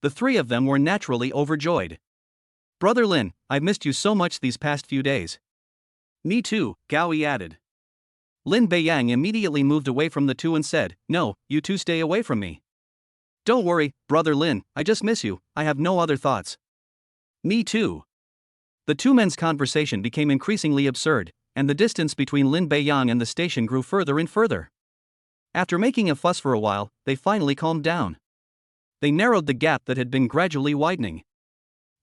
The three of them were naturally overjoyed. Brother Lin, I've missed you so much these past few days. Me too, Gao Yi added. Lin Beiyang immediately moved away from the two and said, No, you two stay away from me. Don't worry, Brother Lin, I just miss you, I have no other thoughts. Me too. The two men's conversation became increasingly absurd, and the distance between Lin Beiyang and the station grew further and further. After making a fuss for a while, they finally calmed down. They narrowed the gap that had been gradually widening.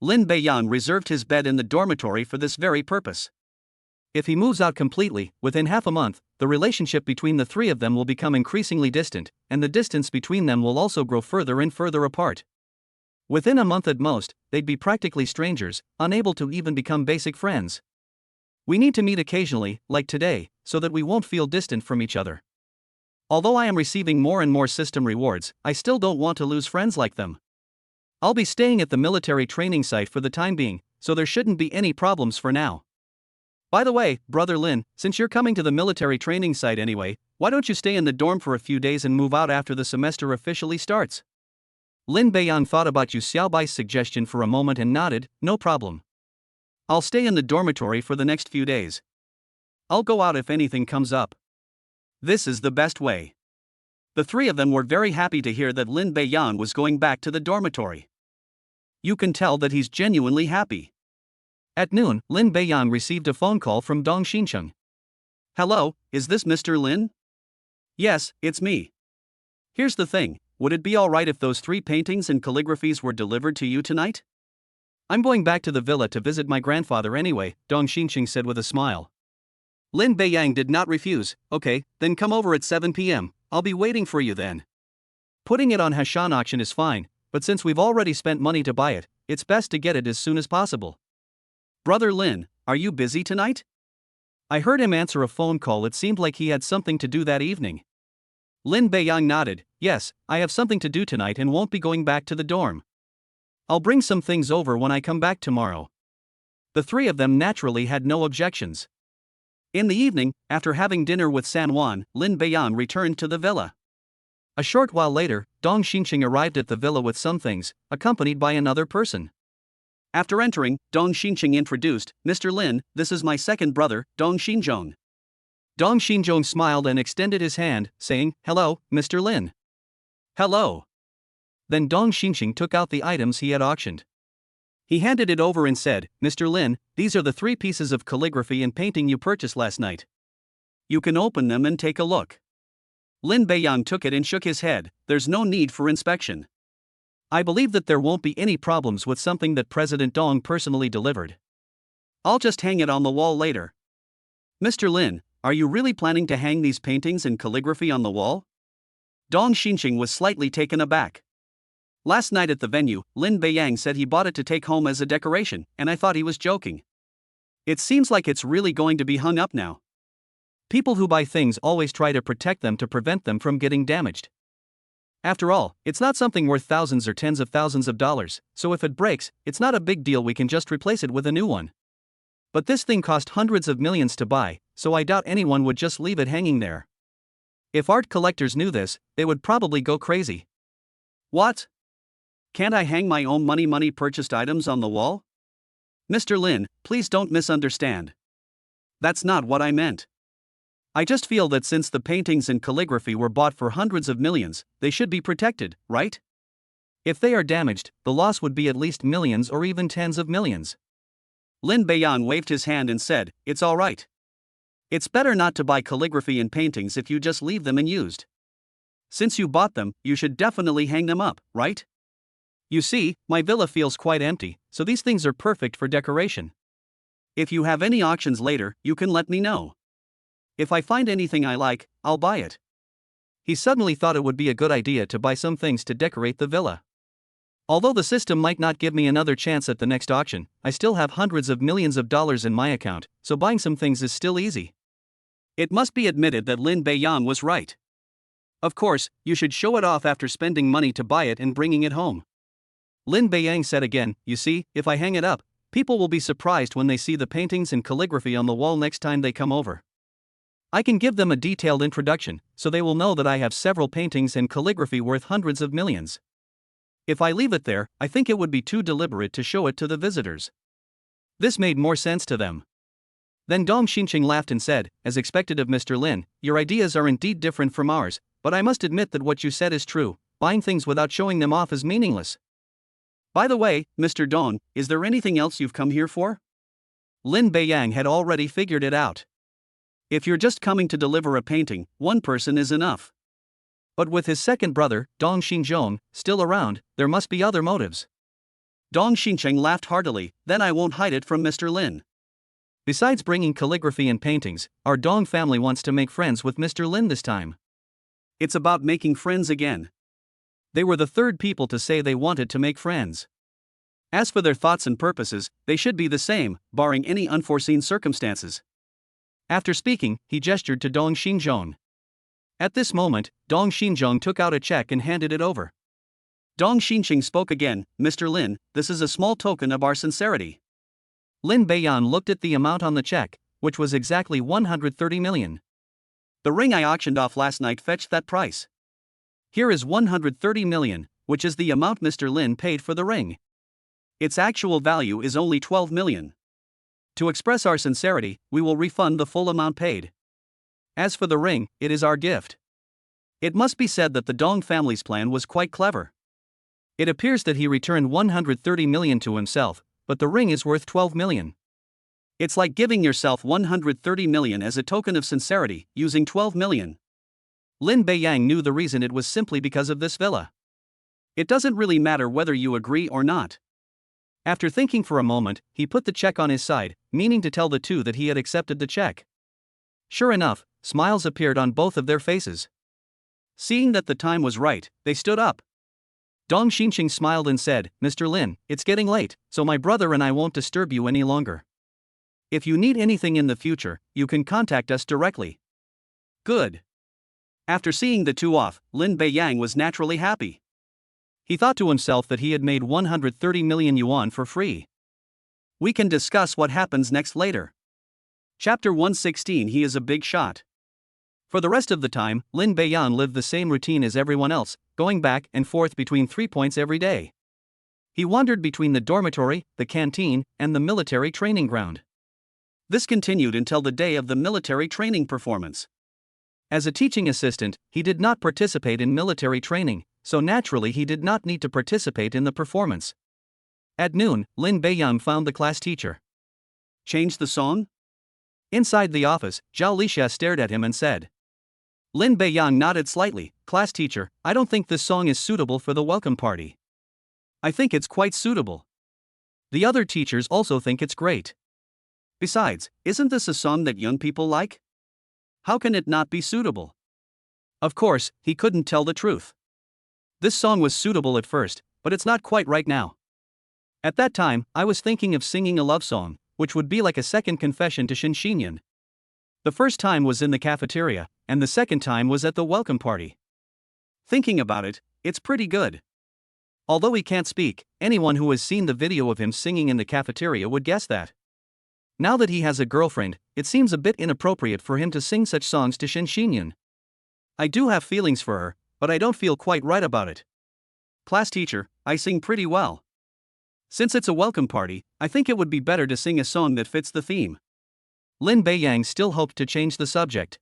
Lin Beiyang reserved his bed in the dormitory for this very purpose. If he moves out completely, within half a month, the relationship between the three of them will become increasingly distant, and the distance between them will also grow further and further apart. Within a month at most, they'd be practically strangers, unable to even become basic friends. We need to meet occasionally, like today, so that we won't feel distant from each other. Although I am receiving more and more system rewards, I still don't want to lose friends like them. I'll be staying at the military training site for the time being, so there shouldn't be any problems for now. By the way, Brother Lin, since you're coming to the military training site anyway, why don't you stay in the dorm for a few days and move out after the semester officially starts? Lin Beiyang thought about Yu Xiaobai's suggestion for a moment and nodded, no problem. I'll stay in the dormitory for the next few days. I'll go out if anything comes up. This is the best way. The three of them were very happy to hear that Lin Beiyang was going back to the dormitory. You can tell that he's genuinely happy. At noon, Lin Beiyang received a phone call from Dong Xincheng. Hello, is this Mr. Lin? Yes, it's me. Here's the thing, would it be alright if those 3 paintings and calligraphies were delivered to you tonight? I'm going back to the villa to visit my grandfather anyway, Dong Xincheng said with a smile. Lin Beiyang did not refuse. Okay, then come over at 7 p.m, I'll be waiting for you then. Putting it on Hashan auction is fine, but since we've already spent money to buy it, it's best to get it as soon as possible. Brother Lin, are you busy tonight? I heard him answer a phone call. It seemed like he had something to do that evening. Lin Beiyang nodded. Yes, I have something to do tonight and won't be going back to the dorm. I'll bring some things over when I come back tomorrow. The three of them naturally had no objections. In the evening, after having dinner with San Juan, Lin Beiyang returned to the villa. A short while later, Dong Xincheng arrived at the villa with some things, accompanied by another person. After entering, Dong Xincheng introduced, Mr. Lin, this is my second brother, Dong Xinzhong. Dong Xinzhong smiled and extended his hand, saying, Hello, Mr. Lin. Hello. Then Dong Xincheng took out the items he had auctioned. He handed it over and said, Mr. Lin, these are the 3 pieces of calligraphy and painting you purchased last night. You can open them and take a look. Lin Beiyang took it and shook his head. There's no need for inspection. I believe that there won't be any problems with something that President Dong personally delivered. I'll just hang it on the wall later. Mr. Lin, are you really planning to hang these paintings and calligraphy on the wall? Dong Xincheng was slightly taken aback. Last night at the venue, Lin Beiyang said he bought it to take home as a decoration, and I thought he was joking. It seems like it's really going to be hung up now. People who buy things always try to protect them to prevent them from getting damaged. After all, it's not something worth thousands or tens of thousands of dollars, so if it breaks, it's not a big deal, we can just replace it with a new one. But this thing cost hundreds of millions to buy, so I doubt anyone would just leave it hanging there. If art collectors knew this, they would probably go crazy. What? Can't I hang my own money purchased items on the wall? Mr. Lin, please don't misunderstand. That's not what I meant. I just feel that since the paintings and calligraphy were bought for hundreds of millions, they should be protected, right? If they are damaged, the loss would be at least millions or even tens of millions. Lin Beiyan waved his hand and said, "It's all right. It's better not to buy calligraphy and paintings if you just leave them unused. Since you bought them, you should definitely hang them up, right? You see, my villa feels quite empty, so these things are perfect for decoration. If you have any auctions later, you can let me know. If I find anything I like, I'll buy it." He suddenly thought it would be a good idea to buy some things to decorate the villa. Although the system might not give me another chance at the next auction, I still have hundreds of millions of dollars in my account, so buying some things is still easy. It must be admitted that Lin Beiyang was right. Of course, you should show it off after spending money to buy it and bringing it home. Lin Beiyang said again, "You see, if I hang it up, people will be surprised when they see the paintings and calligraphy on the wall next time they come over. I can give them a detailed introduction, so they will know that I have several paintings and calligraphy worth hundreds of millions. If I leave it there, I think it would be too deliberate to show it to the visitors." This made more sense to them. Then Dong Xinqing laughed and said, "As expected of Mr. Lin, your ideas are indeed different from ours, but I must admit that what you said is true. Buying things without showing them off is meaningless. By the way, Mr. Dong, is there anything else you've come here for?" Lin Beiyang had already figured it out. If you're just coming to deliver a painting, one person is enough. But with his second brother, Dong Xinzhong, still around, there must be other motives. Dong Xincheng laughed heartily, "Then I won't hide it from Mr. Lin. Besides bringing calligraphy and paintings, our Dong family wants to make friends with Mr. Lin this time. It's about making friends again." They were the third people to say they wanted to make friends. As for their thoughts and purposes, they should be the same, barring any unforeseen circumstances. After speaking, he gestured to Dong Xinzhong. At this moment, Dong Xinzhong took out a check and handed it over. Dong Xinqing spoke again, "Mr. Lin, this is a small token of our sincerity." Lin Beiyan looked at the amount on the check, which was exactly 130 million. "The ring I auctioned off last night fetched that price. Here is 130 million, which is the amount Mr. Lin paid for the ring. Its actual value is only 12 million. To express our sincerity, we will refund the full amount paid. As for the ring, it is our gift." It must be said that the Dong family's plan was quite clever. It appears that he returned 130 million to himself, but the ring is worth 12 million. It's like giving yourself 130 million as a token of sincerity, using 12 million. Lin Beiyang knew the reason. It was simply because of this villa. It doesn't really matter whether you agree or not. After thinking for a moment, he put the check on his side, meaning to tell the two that he had accepted the check. Sure enough, smiles appeared on both of their faces. Seeing that the time was right, they stood up. Dong Xinqing smiled and said, "Mr. Lin, it's getting late, so my brother and I won't disturb you any longer. If you need anything in the future, you can contact us directly." Good. After seeing the two off, Lin Beiyang was naturally happy. He thought to himself that he had made 130 million yuan for free. We can discuss what happens next later. Chapter 116. He is a big shot. For the rest of the time, Lin Beiyan lived the same routine as everyone else, going back and forth between 3 points every day. He wandered between the dormitory, the canteen, and the military training ground. This continued until the day of the military training performance. As a teaching assistant, he did not participate in military training, so naturally he did not need to participate in the performance. At noon, Lin Beiyan found the class teacher. "Change the song?" Inside the office, Zhao Lixia stared at him and said. Lin Beiyang nodded slightly. "Class teacher, I don't think this song is suitable for the welcome party." "I think it's quite suitable. The other teachers also think it's great. Besides, isn't this a song that young people like? How can it not be suitable?" Of course, he couldn't tell the truth. This song was suitable at first, but it's not quite right now. At that time, I was thinking of singing a love song, which would be like a second confession to Shin Xinyan. The first time was in the cafeteria, and the second time was at the welcome party. Thinking about it, it's pretty good. Although he can't speak, anyone who has seen the video of him singing in the cafeteria would guess that. Now that he has a girlfriend, it seems a bit inappropriate for him to sing such songs to Shin. I do have feelings for her, but I don't feel quite right about it. Class teacher, I sing pretty well. Since it's a welcome party, I think it would be better to sing a song that fits the theme. Lin Beiyang still hoped to change the subject.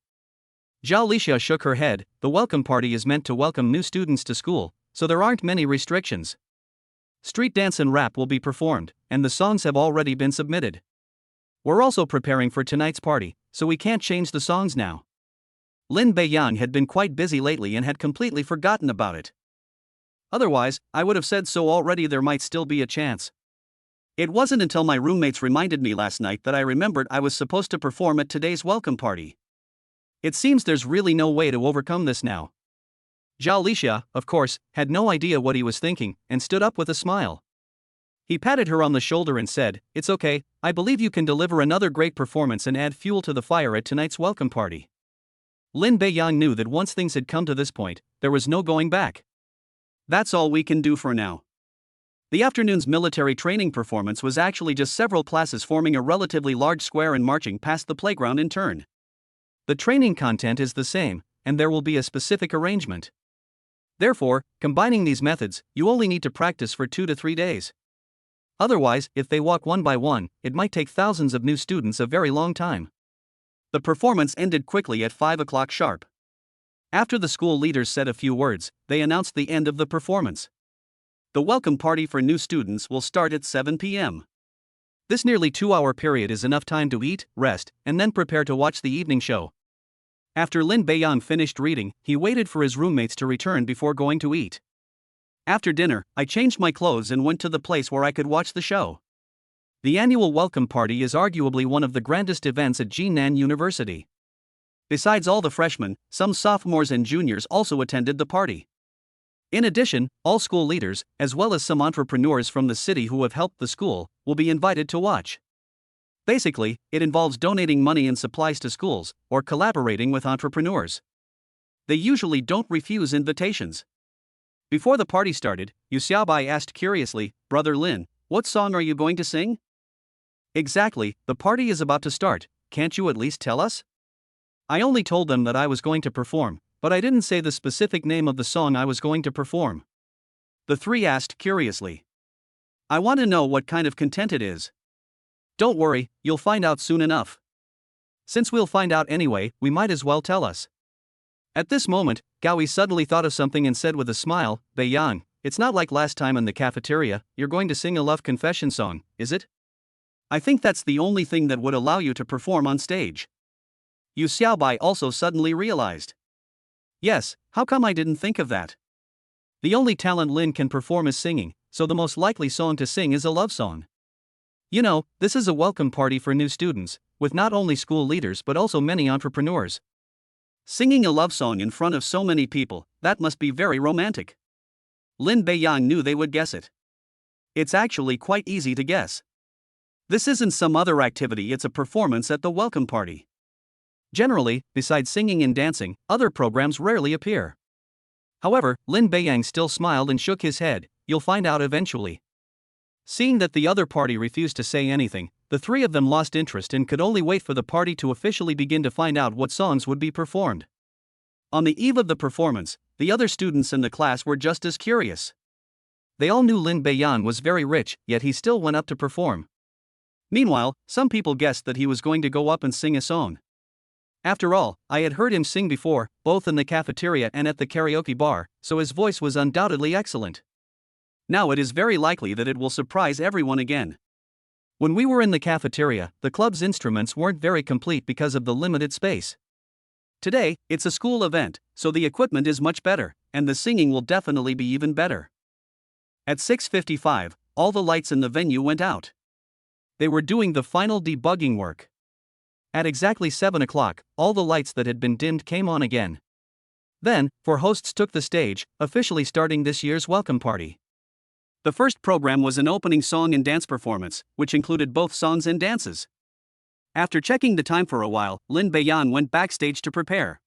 Zhao Lixia shook her head. The welcome party is meant to welcome new students to school, so there aren't many restrictions. Street dance and rap will be performed, and the songs have already been submitted. We're also preparing for tonight's party, so we can't change the songs now. Lin Beiyang had been quite busy lately and had completely forgotten about it. Otherwise, I would have said so already. There might still be a chance. It wasn't until my roommates reminded me last night that I remembered I was supposed to perform at today's welcome party. It seems there's really no way to overcome this now. Zhao Lixia, of course, had no idea what he was thinking, and stood up with a smile. He patted her on the shoulder and said, "It's okay, I believe you can deliver another great performance and add fuel to the fire at tonight's welcome party." Lin Beiyang knew that once things had come to this point, there was no going back. That's all we can do for now. The afternoon's military training performance was actually just several classes forming a relatively large square and marching past the playground in turn. The training content is the same, and there will be a specific arrangement. Therefore, combining these methods, you only need to practice for 2 to 3 days. Otherwise, if they walk one by one, it might take thousands of new students a very long time. The performance ended quickly at 5 o'clock sharp. After the school leaders said a few words, they announced the end of the performance. The welcome party for new students will start at 7 p.m. This nearly 2-hour period is enough time to eat, rest, and then prepare to watch the evening show. After Lin Beiyang finished reading, he waited for his roommates to return before going to eat. After dinner, I changed my clothes and went to the place where I could watch the show. The annual welcome party is arguably one of the grandest events at Jinan University. Besides all the freshmen, some sophomores and juniors also attended the party. In addition, all school leaders, as well as some entrepreneurs from the city who have helped the school, will be invited to watch. Basically, it involves donating money and supplies to schools, or collaborating with entrepreneurs. They usually don't refuse invitations. Before the party started, Yu Xiaobai asked curiously, "Brother Lin, what song are you going to sing?" "Exactly, the party is about to start, can't you at least tell us?" I only told them that I was going to perform, but I didn't say the specific name of the song I was going to perform. The three asked curiously. "I want to know what kind of content it is." "Don't worry, you'll find out soon enough." "Since we'll find out anyway, we might as well tell us." At this moment, Gaoi suddenly thought of something and said with a smile, "Beiyang, it's not like last time in the cafeteria, you're going to sing a love confession song, is it? I think that's the only thing that would allow you to perform on stage." Yu Xiaobai also suddenly realized. "Yes, how come I didn't think of that? The only talent Lin can perform is singing, so the most likely song to sing is a love song. You know, this is a welcome party for new students, with not only school leaders but also many entrepreneurs. Singing a love song in front of so many people, that must be very romantic." Lin Beiyang knew they would guess it. It's actually quite easy to guess. This isn't some other activity, it's a performance at the welcome party. Generally, besides singing and dancing, other programs rarely appear. However, Lin Beiyang still smiled and shook his head. "You'll find out eventually." Seeing that the other party refused to say anything, the three of them lost interest and could only wait for the party to officially begin to find out what songs would be performed. On the eve of the performance, the other students in the class were just as curious. They all knew Lin Beiyang was very rich, yet he still went up to perform. Meanwhile, some people guessed that he was going to go up and sing a song. After all, I had heard him sing before, both in the cafeteria and at the karaoke bar, so his voice was undoubtedly excellent. Now it is very likely that it will surprise everyone again. When we were in the cafeteria, the club's instruments weren't very complete because of the limited space. Today, it's a school event, so the equipment is much better, and the singing will definitely be even better. At 6:55, all the lights in the venue went out. They were doing the final debugging work. At exactly 7 o'clock, all the lights that had been dimmed came on again. Then, four hosts took the stage, officially starting this year's welcome party. The first program was an opening song and dance performance, which included both songs and dances. After checking the time for a while, Lin Beiyang went backstage to prepare.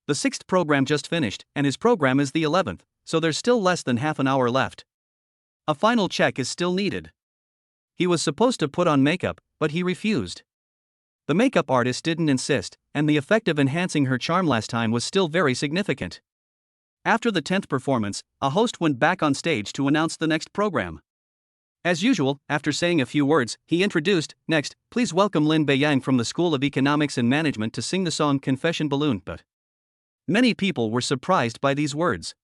The sixth program just finished, and his program is the 11th, so there's still less than half an hour left. A final check is still needed. He was supposed to put on makeup, but he refused. The makeup artist didn't insist, and the effect of enhancing her charm last time was still very significant. After the 10th performance, a host went back on stage to announce the next program. As usual, after saying a few words, he introduced, "Next, please welcome Lin Beiyang from the School of Economics and Management to sing the song Confession Balloon." But many people were surprised by these words.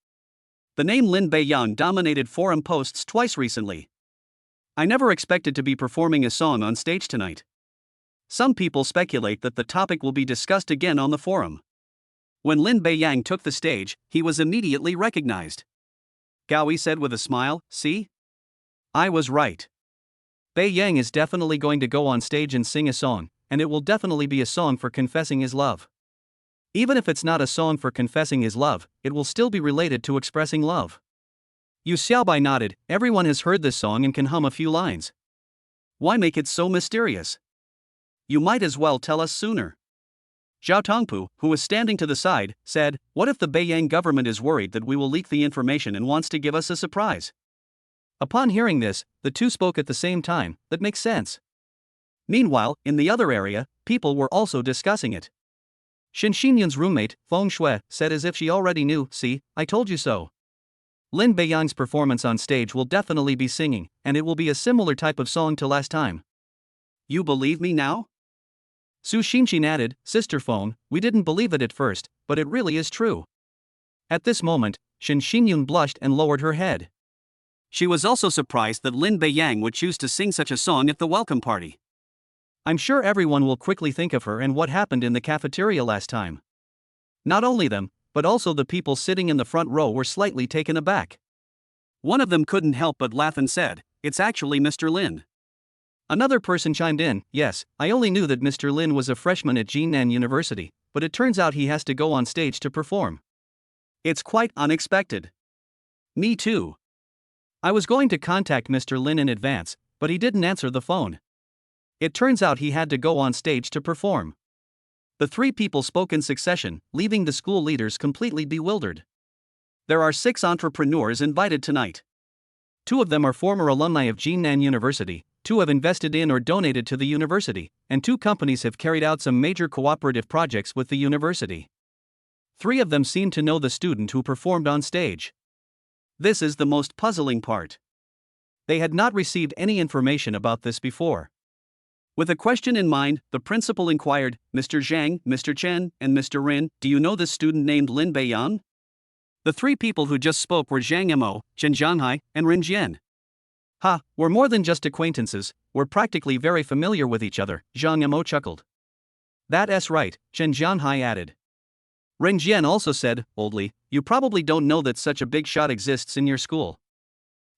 The name Lin Beiyang dominated forum posts twice recently. "I never expected to be performing a song on stage tonight." Some people speculate that the topic will be discussed again on the forum. When Lin Beiyang took the stage, he was immediately recognized. Gaoi said with a smile, "See? I was right. Beiyang is definitely going to go on stage and sing a song, and it will definitely be a song for confessing his love. Even if it's not a song for confessing his love, it will still be related to expressing love." Yu Xiaobai nodded. "Everyone has heard this song and can hum a few lines. Why make it so mysterious? You might as well tell us sooner." Zhao Tongpu, who was standing to the side, said, "What if the Beiyang government is worried that we will leak the information and wants to give us a surprise?" Upon hearing this, the two spoke at the same time. That makes sense. Meanwhile, in the other area, people were also discussing it. Shen Xinyun's roommate, Feng Shui, said as if she already knew, "See, I told you so. Lin Beiyang's performance on stage will definitely be singing, and it will be a similar type of song to last time." "You believe me now?" Su Xinxin added, "Sister Feng, we didn't believe it at first, but it really is true." At this moment, Shen Xinyun blushed and lowered her head. She was also surprised that Lin Beiyang would choose to sing such a song at the welcome party. "I'm sure everyone will quickly think of her and what happened in the cafeteria last time." Not only them, but also the people sitting in the front row were slightly taken aback. One of them couldn't help but laugh and said, "It's actually Mr. Lin." Another person chimed in, "Yes, I only knew that Mr. Lin was a freshman at Jinan University, but it turns out he has to go on stage to perform. It's quite unexpected." "Me too. I was going to contact Mr. Lin in advance, but he didn't answer the phone. It turns out he had to go on stage to perform." The three people spoke in succession, leaving the school leaders completely bewildered. There are 6 entrepreneurs invited tonight. 2 of them are former alumni of Jinan University, 2 have invested in or donated to the university, and 2 companies have carried out some major cooperative projects with the university. 3 of them seem to know the student who performed on stage. This is the most puzzling part. They had not received any information about this before. With a question in mind, the principal inquired, "Mr. Zhang, Mr. Chen, and Mr. Rin, do you know this student named Lin Beiyang?" The 3 people who just spoke were Zhang Mo, Chen Jianhai, and Rin Jian. "Ha, we're more than just acquaintances, we're practically very familiar with each other," Zhang Mo chuckled. "That's right," Chen Jianhai added. Ren Jian also said, boldly, "You probably don't know that such a big shot exists in your school."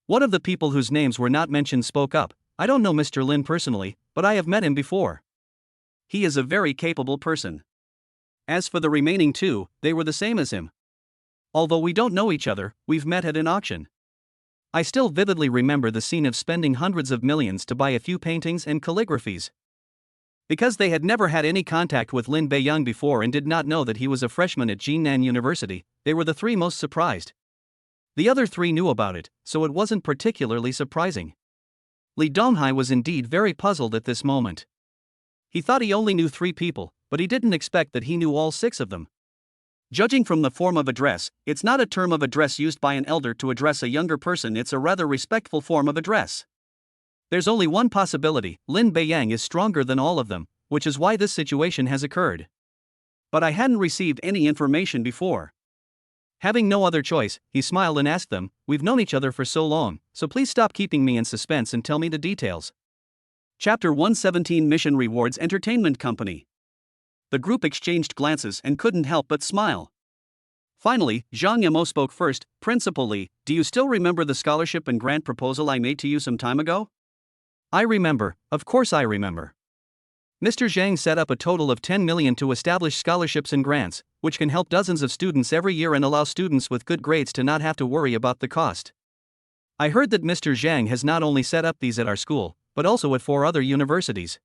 One of the people whose names were not mentioned spoke up, "I don't know Mr. Lin personally, but I have met him before. He is a very capable person." As for the remaining 2, they were the same as him. "Although we don't know each other, we've met at an auction. I still vividly remember the scene of spending hundreds of millions to buy a few paintings and calligraphies." Because they had never had any contact with Lin Beiyang before and did not know that he was a freshman at Jinan University, they were the 3 most surprised. The other 3 knew about it, so it wasn't particularly surprising. Li Donghai was indeed very puzzled at this moment. He thought he only knew 3 people, but he didn't expect that he knew all 6 of them. Judging from the form of address, it's not a term of address used by an elder to address a younger person, it's a rather respectful form of address. There's only one possibility, Lin Beiyang is stronger than all of them, which is why this situation has occurred. But I hadn't received any information before. Having no other choice, he smiled and asked them, "We've known each other for so long, so please stop keeping me in suspense and tell me the details." Chapter 117 Mission Rewards Entertainment Company. The group exchanged glances and couldn't help but smile. Finally, Zhang Yamo spoke first, "Principal Li, do you still remember the scholarship and grant proposal I made to you some time ago?" "I remember, of course I remember. Mr. Zhang set up a total of 10 million to establish scholarships and grants, which can help dozens of students every year and allow students with good grades to not have to worry about the cost. I heard that Mr. Zhang has not only set up these at our school, but also at 4 other universities."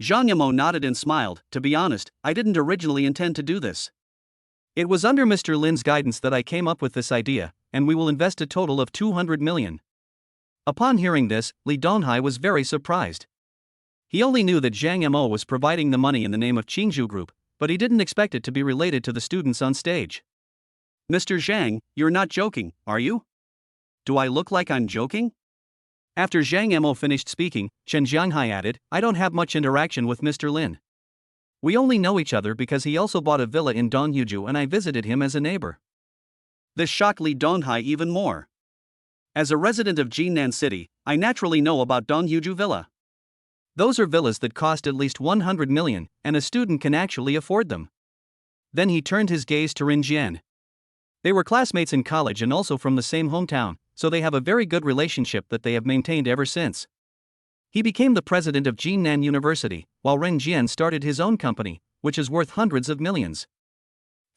Zhang Yamo nodded and smiled. "To be honest, I didn't originally intend to do this. It was under Mr. Lin's guidance that I came up with this idea, and we will invest a total of 200 million. Upon hearing this, Li Donghai was very surprised. He only knew that Zhang Mo was providing the money in the name of Qingzhou Group, but he didn't expect it to be related to the students on stage. Mr. Zhang, you're not joking, are you? Do I look like I'm joking? After Zhang Mo finished speaking, Chen Jianghai added, I don't have much interaction with Mr. Lin. We only know each other because he also bought a villa in Donghuju and I visited him as a neighbor. This shocked Li Donghai even more. As a resident of Jinan City, I naturally know about Donghuju Villa. Those are villas that cost at least 100 million, and a student can actually afford them. Then he turned his gaze to Rin Jian. They were classmates in college and also from the same hometown, so they have a very good relationship that they have maintained ever since. He became the president of Jinan University, while Ren Jian started his own company, which is worth hundreds of millions.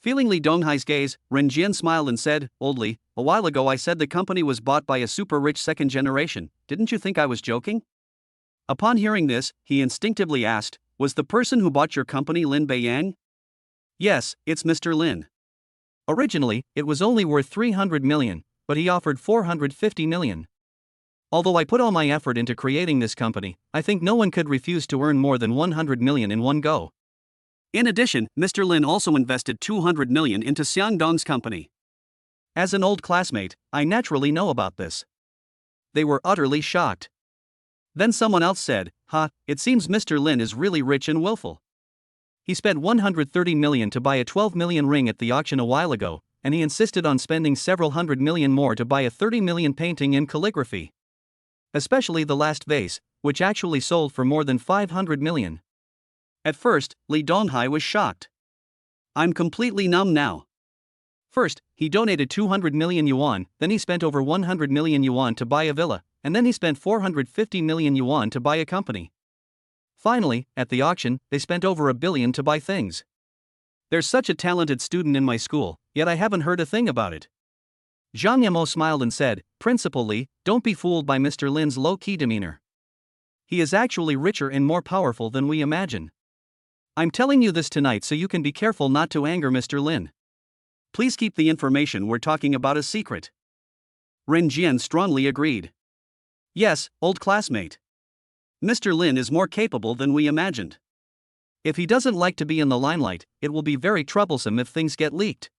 Feeling Li Donghai's gaze, Ren Jian smiled and said, Old Li, a while ago I said the company was bought by a super-rich second generation, didn't you think I was joking? Upon hearing this, he instinctively asked, was the person who bought your company Lin Beiyang? Yes, it's Mr. Lin. Originally, it was only worth 300 million, but he offered 450 million. Although I put all my effort into creating this company, I think no one could refuse to earn more than 100 million in one go. In addition, Mr. Lin also invested 200 million into Xiangdong's company. As an old classmate, I naturally know about this. They were utterly shocked. Then someone else said, it seems Mr. Lin is really rich and willful. He spent 130 million to buy a 12 million ring at the auction a while ago, and he insisted on spending several hundred million more to buy a 30 million painting in calligraphy. Especially the last vase, which actually sold for more than 500 million. At first, Li Donghai was shocked. I'm completely numb now. First, he donated 200 million yuan, then he spent over 100 million yuan to buy a villa, and then he spent 450 million yuan to buy a company. Finally, at the auction, they spent over $1 billion to buy things. There's such a talented student in my school, yet I haven't heard a thing about it. Zhang Mo smiled and said, Principal Li, don't be fooled by Mr. Lin's low-key demeanor. He is actually richer and more powerful than we imagine. I'm telling you this tonight so you can be careful not to anger Mr. Lin. Please keep the information we're talking about a secret. Ren Jian strongly agreed. Yes, old classmate. Mr. Lin is more capable than we imagined. If he doesn't like to be in the limelight, it will be very troublesome if things get leaked.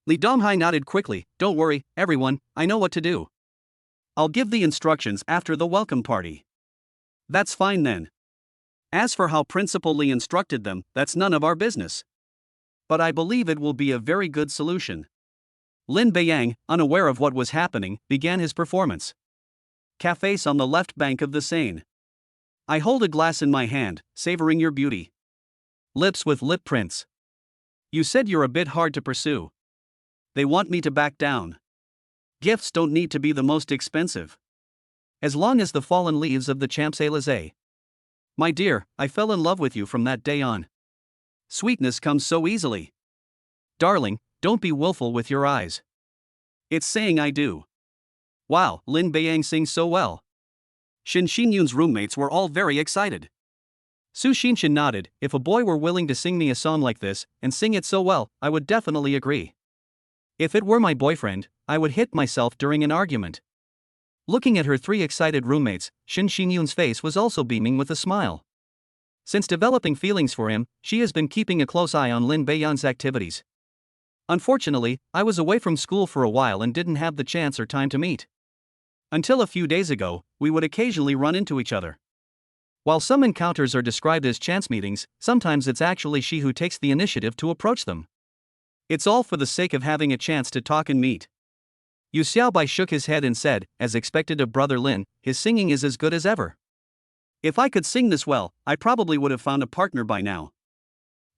Li Donghai nodded quickly, don't worry, everyone, I know what to do. I'll give the instructions after the welcome party. That's fine then. As for how Principal Li instructed them, that's none of our business. But I believe it will be a very good solution. Lin Beiyang, unaware of what was happening, began his performance. Cafes on the left bank of the Seine. I hold a glass in my hand, savoring your beauty. Lips with lip prints. You said you're a bit hard to pursue. They want me to back down. Gifts don't need to be the most expensive. As long as the fallen leaves of the Champs-Élysées. My dear, I fell in love with you from that day on. Sweetness comes so easily. Darling, don't be willful with your eyes. It's saying I do. Wow, Lin Beiyang sings so well. Shin Xinyun's roommates were all very excited. Su Xinshin nodded, if a boy were willing to sing me a song like this, and sing it so well, I would definitely agree. If it were my boyfriend, I would hit myself during an argument. Looking at her three excited roommates, Shin Xinyun's face was also beaming with a smile. Since developing feelings for him, she has been keeping a close eye on Lin Beiyang's activities. Unfortunately, I was away from school for a while and didn't have the chance or time to meet. Until a few days ago, we would occasionally run into each other. While some encounters are described as chance meetings, sometimes it's actually she who takes the initiative to approach them. It's all for the sake of having a chance to talk and meet. Yu Xiaobai shook his head and said, as expected of Brother Lin, his singing is as good as ever. If I could sing this well, I probably would have found a partner by now.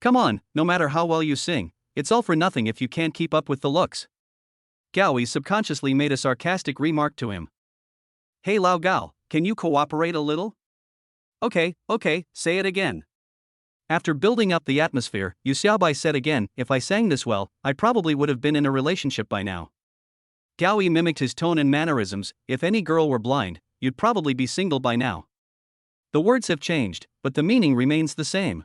Come on, no matter how well you sing, it's all for nothing if you can't keep up with the looks. Gaoyi subconsciously made a sarcastic remark to him. Hey Lao Gao, can you cooperate a little? Okay, say it again. After building up the atmosphere, Yu Xiaobai said again, if I sang this well, I probably would have been in a relationship by now. Gaoyi mimicked his tone and mannerisms, if any girl were blind, you'd probably be single by now. The words have changed, but the meaning remains the same.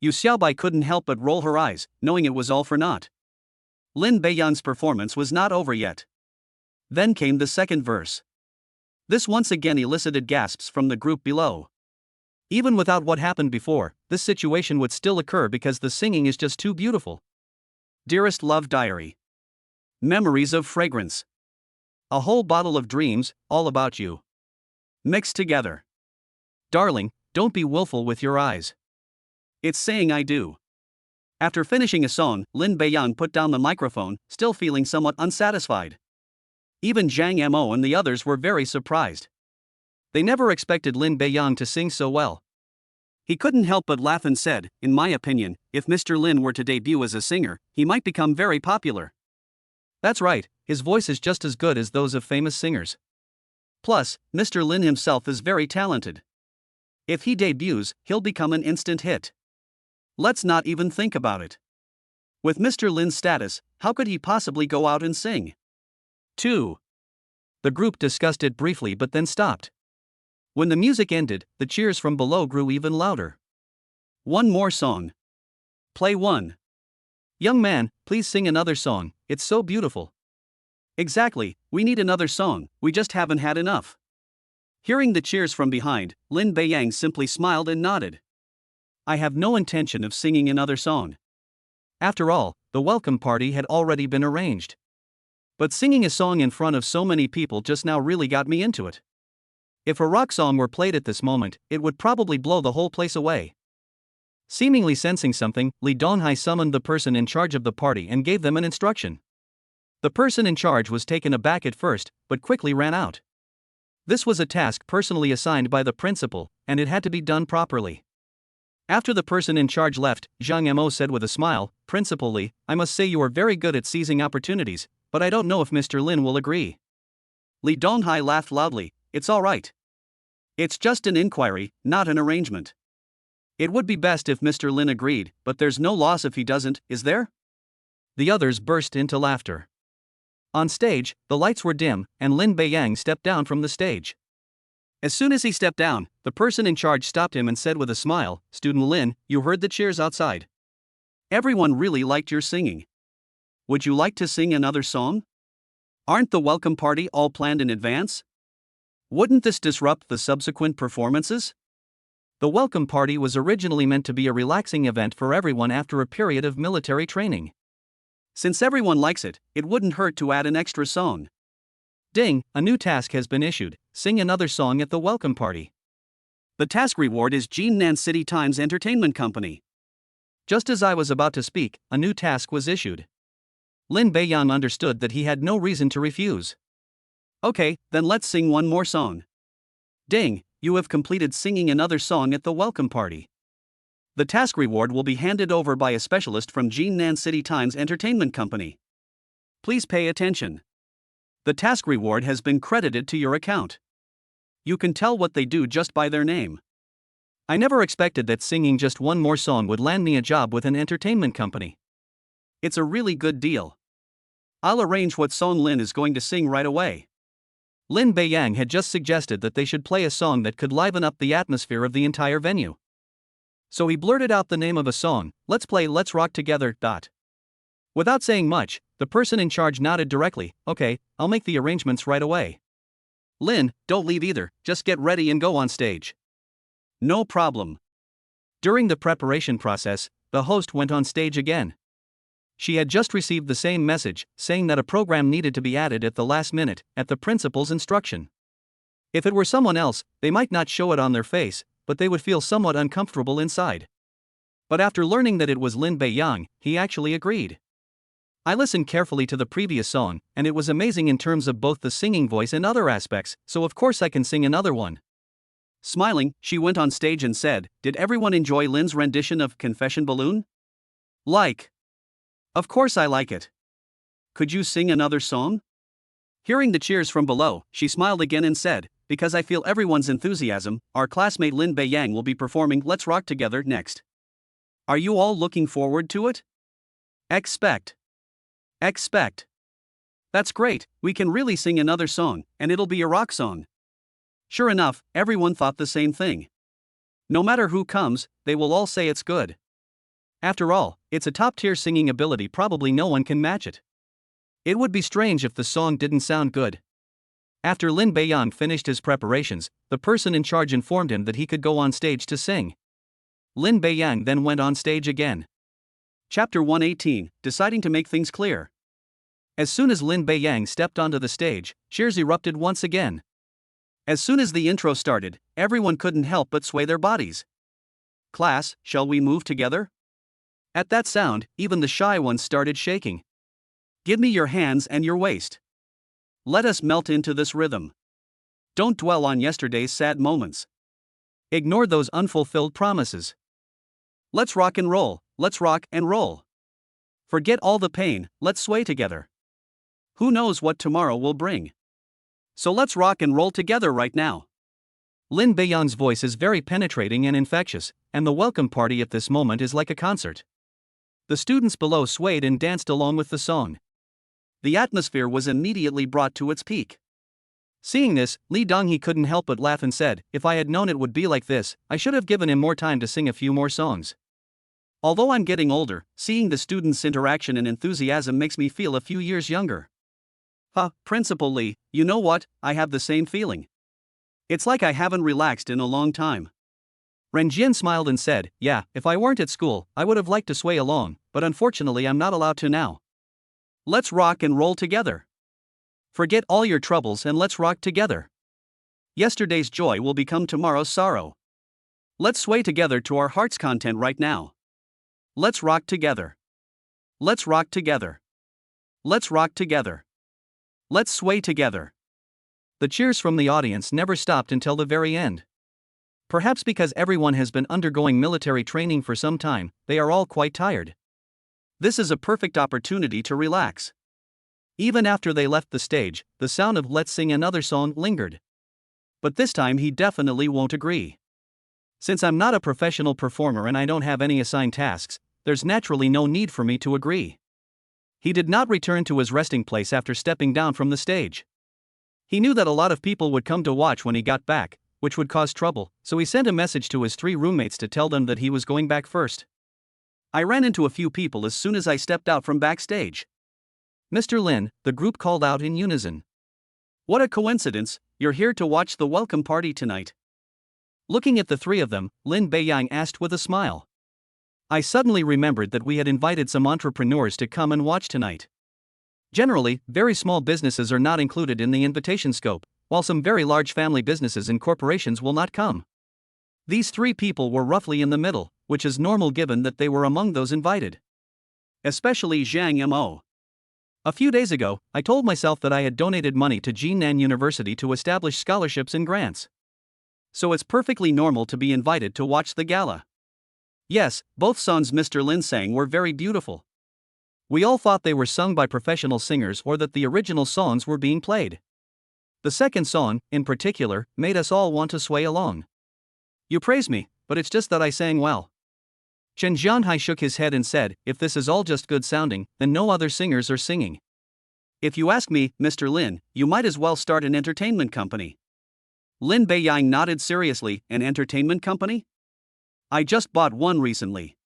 Yu Xiaobai couldn't help but roll her eyes, knowing it was all for naught. Lin Beiyang's performance was not over yet. Then came the second verse. This once again elicited gasps from the group below. Even without what happened before, this situation would still occur because the singing is just too beautiful. Dearest Love Diary. Memories of fragrance. A whole bottle of dreams, all about you. Mixed together. Darling, don't be willful with your eyes. It's saying I do. After finishing a song, Lin Beiyang put down the microphone, still feeling somewhat unsatisfied. Even Zhang Mo and the others were very surprised. They never expected Lin Beiyang to sing so well. He couldn't help but laugh and said, in my opinion, if Mr. Lin were to debut as a singer, he might become very popular. That's right, his voice is just as good as those of famous singers. Plus, Mr. Lin himself is very talented. If he debuts, he'll become an instant hit. Let's not even think about it. With Mr. Lin's status, how could he possibly go out and sing? 2. The group discussed it briefly but then stopped. When the music ended, the cheers from below grew even louder. One more song. Play one. Young man, please sing another song, it's so beautiful. Exactly, we need another song, we just haven't had enough. Hearing the cheers from behind, Lin Beiyang simply smiled and nodded. I have no intention of singing another song. After all, the welcome party had already been arranged. But singing a song in front of so many people just now really got me into it. If a rock song were played at this moment, it would probably blow the whole place away. Seemingly sensing something, Li Donghai summoned the person in charge of the party and gave them an instruction. The person in charge was taken aback at first, but quickly ran out. This was a task personally assigned by the principal, and it had to be done properly. After the person in charge left, Zhang Mo said with a smile, Principal Li, I must say you are very good at seizing opportunities, but I don't know if Mr. Lin will agree. Li Donghai laughed loudly, it's all right. It's just an inquiry, not an arrangement. It would be best if Mr. Lin agreed, but there's no loss if he doesn't, is there? The others burst into laughter. On stage, the lights were dim, and Lin Beiyang stepped down from the stage. As soon as he stepped down, the person in charge stopped him and said with a smile, Student Lin, you heard the cheers outside. Everyone really liked your singing. Would you like to sing another song? Aren't the welcome party all planned in advance? Wouldn't this disrupt the subsequent performances? The welcome party was originally meant to be a relaxing event for everyone after a period of military training. Since everyone likes it, it wouldn't hurt to add an extra song. Ding, a new task has been issued, sing another song at the welcome party. The task reward is Jinan City Times Entertainment Company. Just as I was about to speak, a new task was issued. Lin Beiyang understood that he had no reason to refuse. Okay, then let's sing one more song. Ding, you have completed singing another song at the welcome party. The task reward will be handed over by a specialist from Jinan City Times Entertainment Company. Please pay attention. The task reward has been credited to your account. You can tell what they do just by their name. I never expected that singing just one more song would land me a job with an entertainment company. It's a really good deal. I'll arrange what song Lin is going to sing right away. Lin Beiyang had just suggested that they should play a song that could liven up the atmosphere of the entire venue. So he blurted out the name of a song, let's play Let's Rock Together. Without saying much, the person in charge nodded directly, okay, I'll make the arrangements right away. Lin, don't leave either, just get ready and go on stage. No problem. During the preparation process, the host went on stage again. She had just received the same message, saying that a program needed to be added at the last minute, at the principal's instruction. If it were someone else, they might not show it on their face, but they would feel somewhat uncomfortable inside. But after learning that it was Lin Beiyang, he actually agreed. I listened carefully to the previous song, and it was amazing in terms of both the singing voice and other aspects, so of course I can sing another one. Smiling, she went on stage and said, did everyone enjoy Lin's rendition of Confession Balloon? Like. Of course I like it. Could you sing another song? Hearing the cheers from below, she smiled again and said, because I feel everyone's enthusiasm, our classmate Lin Beiyang will be performing Let's Rock Together next. Are you all looking forward to it? Expect. That's great, we can really sing another song, and it'll be a rock song. Sure enough, everyone thought the same thing. No matter who comes, they will all say it's good. After all, it's a top-tier singing ability, probably no one can match it. It would be strange if the song didn't sound good. After Lin Beiyang finished his preparations, the person in charge informed him that he could go on stage to sing. Lin Beiyang then went on stage again. Chapter 118, Deciding to Make Things Clear. As soon as Lin Beiyang stepped onto the stage, cheers erupted once again. As soon as the intro started, everyone couldn't help but sway their bodies. Class, shall we move together? At that sound, even the shy ones started shaking. Give me your hands and your waist. Let us melt into this rhythm. Don't dwell on yesterday's sad moments. Ignore those unfulfilled promises. Let's rock and roll, let's rock and roll. Forget all the pain, let's sway together. Who knows what tomorrow will bring? So let's rock and roll together right now. Lin Beiyang's voice is very penetrating and infectious, and the welcome party at this moment is like a concert. The students below swayed and danced along with the song. The atmosphere was immediately brought to its peak. Seeing this, Li Donghe couldn't help but laugh and said, "If I had known it would be like this, I should have given him more time to sing a few more songs. Although I'm getting older, seeing the students' interaction and enthusiasm makes me feel a few years younger." Principal Li, you know what, I have the same feeling. It's like I haven't relaxed in a long time. Ren Jian smiled and said, "Yeah, if I weren't at school, I would have liked to sway along, but unfortunately I'm not allowed to now. Let's rock and roll together. Forget all your troubles and let's rock together. Yesterday's joy will become tomorrow's sorrow. Let's sway together to our heart's content right now. Let's rock together. Let's rock together. Let's rock together. Let's sway together." The cheers from the audience never stopped until the very end. Perhaps because everyone has been undergoing military training for some time, they are all quite tired. This is a perfect opportunity to relax. Even after they left the stage, the sound of "Let's Sing Another Song" lingered. But this time he definitely won't agree. Since I'm not a professional performer and I don't have any assigned tasks, there's naturally no need for me to agree. He did not return to his resting place after stepping down from the stage. He knew that a lot of people would come to watch when he got back, which would cause trouble, so he sent a message to his 3 roommates to tell them that he was going back first. "I ran into a few people as soon as I stepped out from backstage. Mr. Lin," the group called out in unison. "What a coincidence, you're here to watch the welcome party tonight." Looking at the 3 of them, Lin Beiyang asked with a smile. "I suddenly remembered that we had invited some entrepreneurs to come and watch tonight. Generally, very small businesses are not included in the invitation scope, while some very large family businesses and corporations will not come. These 3 people were roughly in the middle, which is normal given that they were among those invited. Especially Zhang Mo. A few days ago, I told myself that I had donated money to Jinan University to establish scholarships and grants. So it's perfectly normal to be invited to watch the gala. Yes, both songs Mr. Lin sang were very beautiful. We all thought they were sung by professional singers or that the original songs were being played. The second song, in particular, made us all want to sway along. You praise me, but it's just that I sang well." Chen Jianhai shook his head and said, "If this is all just good sounding, then no other singers are singing. If you ask me, Mr. Lin, you might as well start an entertainment company." Lin Beiyang nodded seriously. "An entertainment company? I just bought one recently."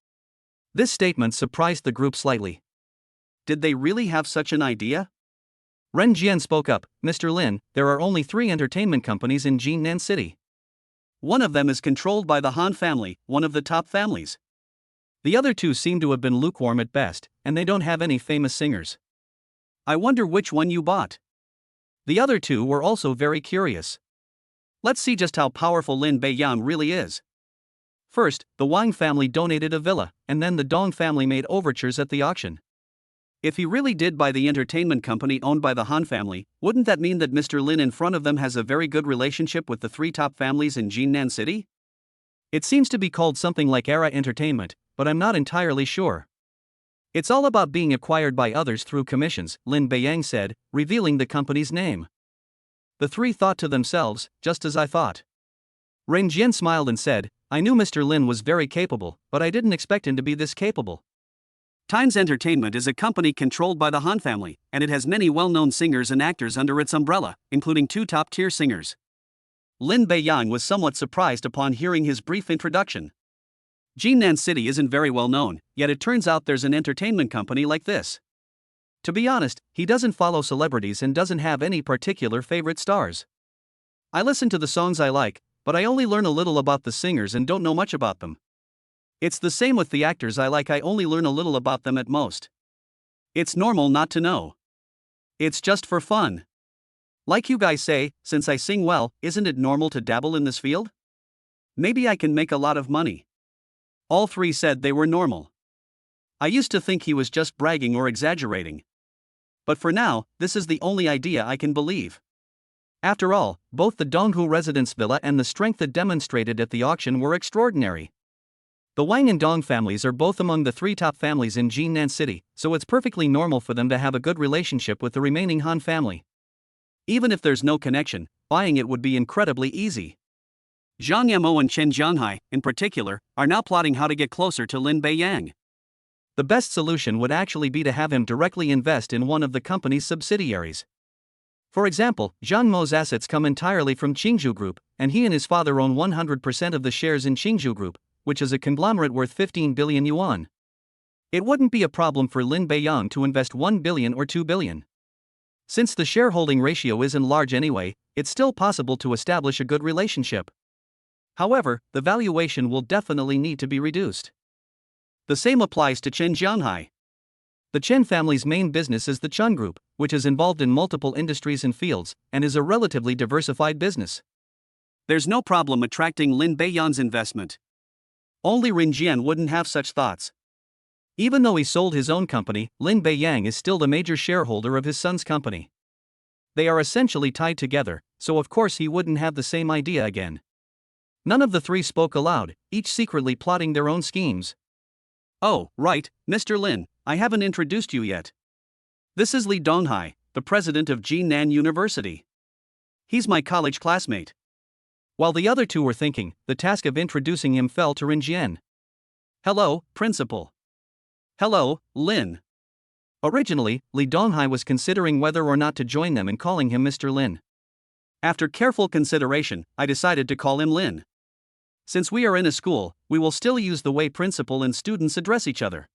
This statement surprised the group slightly. Did they really have such an idea? Ren Jian spoke up, "Mr. Lin, there are only 3 entertainment companies in Jinan City. One of them is controlled by the Han family, one of the top families. The other 2 seem to have been lukewarm at best, and they don't have any famous singers. I wonder which one you bought." The other 2 were also very curious. Let's see just how powerful Lin Beiyang really is. First, the Wang family donated a villa, and then the Dong family made overtures at the auction. If he really did buy the entertainment company owned by the Han family, wouldn't that mean that Mr. Lin in front of them has a very good relationship with the 3 top families in Jinan City? It seems to be called something like Era Entertainment, but I'm not entirely sure. It's all about being acquired by others through commissions, Lin Beiyang said, revealing the company's name. The 3 thought to themselves, just as I thought. Ren Jian smiled and said, "I knew Mr. Lin was very capable, but I didn't expect him to be this capable." Times Entertainment is a company controlled by the Han family, and it has many well-known singers and actors under its umbrella, including 2 top-tier singers. Lin Beiyang was somewhat surprised upon hearing his brief introduction. Jinan City isn't very well known, yet it turns out there's an entertainment company like this. To be honest, he doesn't follow celebrities and doesn't have any particular favorite stars. I listen to the songs I like, but I only learn a little about the singers and don't know much about them. It's the same with the actors I like, I only learn a little about them at most. It's normal not to know. It's just for fun. Like you guys say, since I sing well, isn't it normal to dabble in this field? Maybe I can make a lot of money. All three said they were normal. I used to think he was just bragging or exaggerating. But for now, this is the only idea I can believe. After all, both the Donghu residence villa and the strength it demonstrated at the auction were extraordinary. The Wang and Dong families are both among the 3 top families in Jinan City, so it's perfectly normal for them to have a good relationship with the remaining Han family. Even if there's no connection, buying it would be incredibly easy. Zhang Yamo and Chen Jianghai, in particular, are now plotting how to get closer to Lin Beiyang. The best solution would actually be to have him directly invest in one of the company's subsidiaries. For example, Zhang Mo's assets come entirely from Qingzhou Group, and he and his father own 100% of the shares in Qingzhou Group, which is a conglomerate worth 15 billion yuan. It wouldn't be a problem for Lin Beiyang to invest 1 billion or 2 billion. Since the shareholding ratio isn't large anyway, it's still possible to establish a good relationship. However, the valuation will definitely need to be reduced. The same applies to Chen Jianghai. The Chen family's main business is the Chun Group, which is involved in multiple industries and fields, and is a relatively diversified business. There's no problem attracting Lin Beiyang's investment. Only Rin Jian wouldn't have such thoughts. Even though he sold his own company, Lin Beiyang is still the major shareholder of his son's company. They are essentially tied together, so of course he wouldn't have the same idea again. None of the three spoke aloud, each secretly plotting their own schemes. Oh, right, Mr. Lin, I haven't introduced you yet. This is Li Donghai, the president of Jinan University. He's my college classmate. While the other two were thinking, the task of introducing him fell to Rin Jian. Hello, principal. Hello, Lin. Originally, Li Donghai was considering whether or not to join them in calling him Mr. Lin. After careful consideration, I decided to call him Lin. Since we are in a school, we will still use the way principal and students address each other.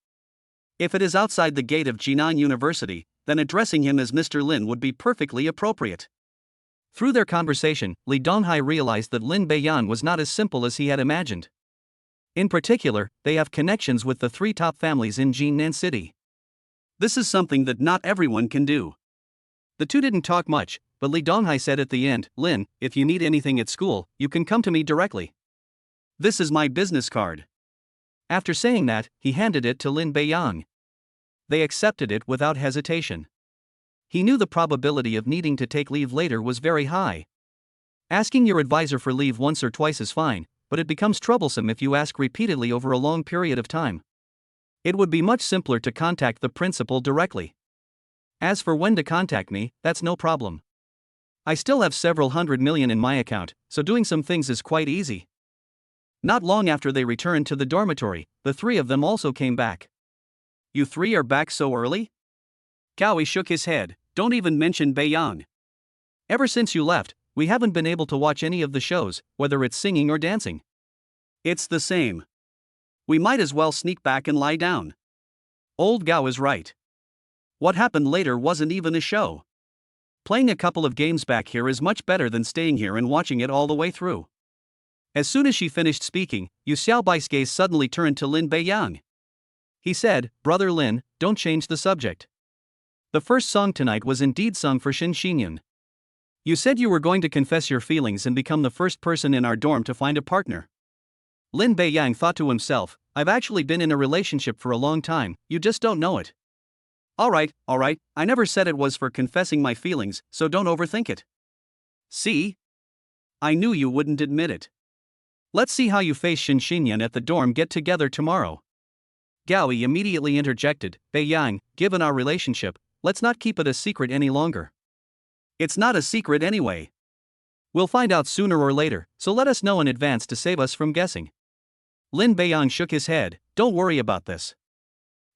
If it is outside the gate of Jinan University, then addressing him as Mr. Lin would be perfectly appropriate. Through their conversation, Li Donghai realized that Lin Beiyang was not as simple as he had imagined. In particular, they have connections with the 3 top families in Jinan City. This is something that not everyone can do. The two didn't talk much, but Li Donghai said at the end, Lin, if you need anything at school, you can come to me directly. This is my business card. After saying that, he handed it to Lin Beiyang. They accepted it without hesitation. He knew the probability of needing to take leave later was very high. Asking your advisor for leave once or twice is fine, but it becomes troublesome if you ask repeatedly over a long period of time. It would be much simpler to contact the principal directly. As for when to contact me, that's no problem. I still have several 100 million in my account, so doing some things is quite easy. Not long after they returned to the dormitory, the 3 of them also came back. You 3 are back so early? Gaoi shook his head, don't even mention Beiyang. Ever since you left, we haven't been able to watch any of the shows, whether it's singing or dancing. It's the same. We might as well sneak back and lie down. Old Gao is right. What happened later wasn't even a show. Playing a couple of games back here is much better than staying here and watching it all the way through. As soon as she finished speaking, Yu Xiaobai's gaze suddenly turned to Lin Beiyang. He said, Brother Lin, don't change the subject. The first song tonight was indeed sung for Shin Xinyan. You said you were going to confess your feelings and become the first person in our dorm to find a partner. Lin Beiyang thought to himself, I've actually been in a relationship for a long time, you just don't know it. Alright, I never said it was for confessing my feelings, so don't overthink it. See? I knew you wouldn't admit it. Let's see how you face Shin Xinyan at the dorm get-together tomorrow. Gaoi immediately interjected, Beiyang, given our relationship, let's not keep it a secret any longer. It's not a secret anyway. We'll find out sooner or later, so let us know in advance to save us from guessing. Lin Beiyang shook his head, don't worry about this.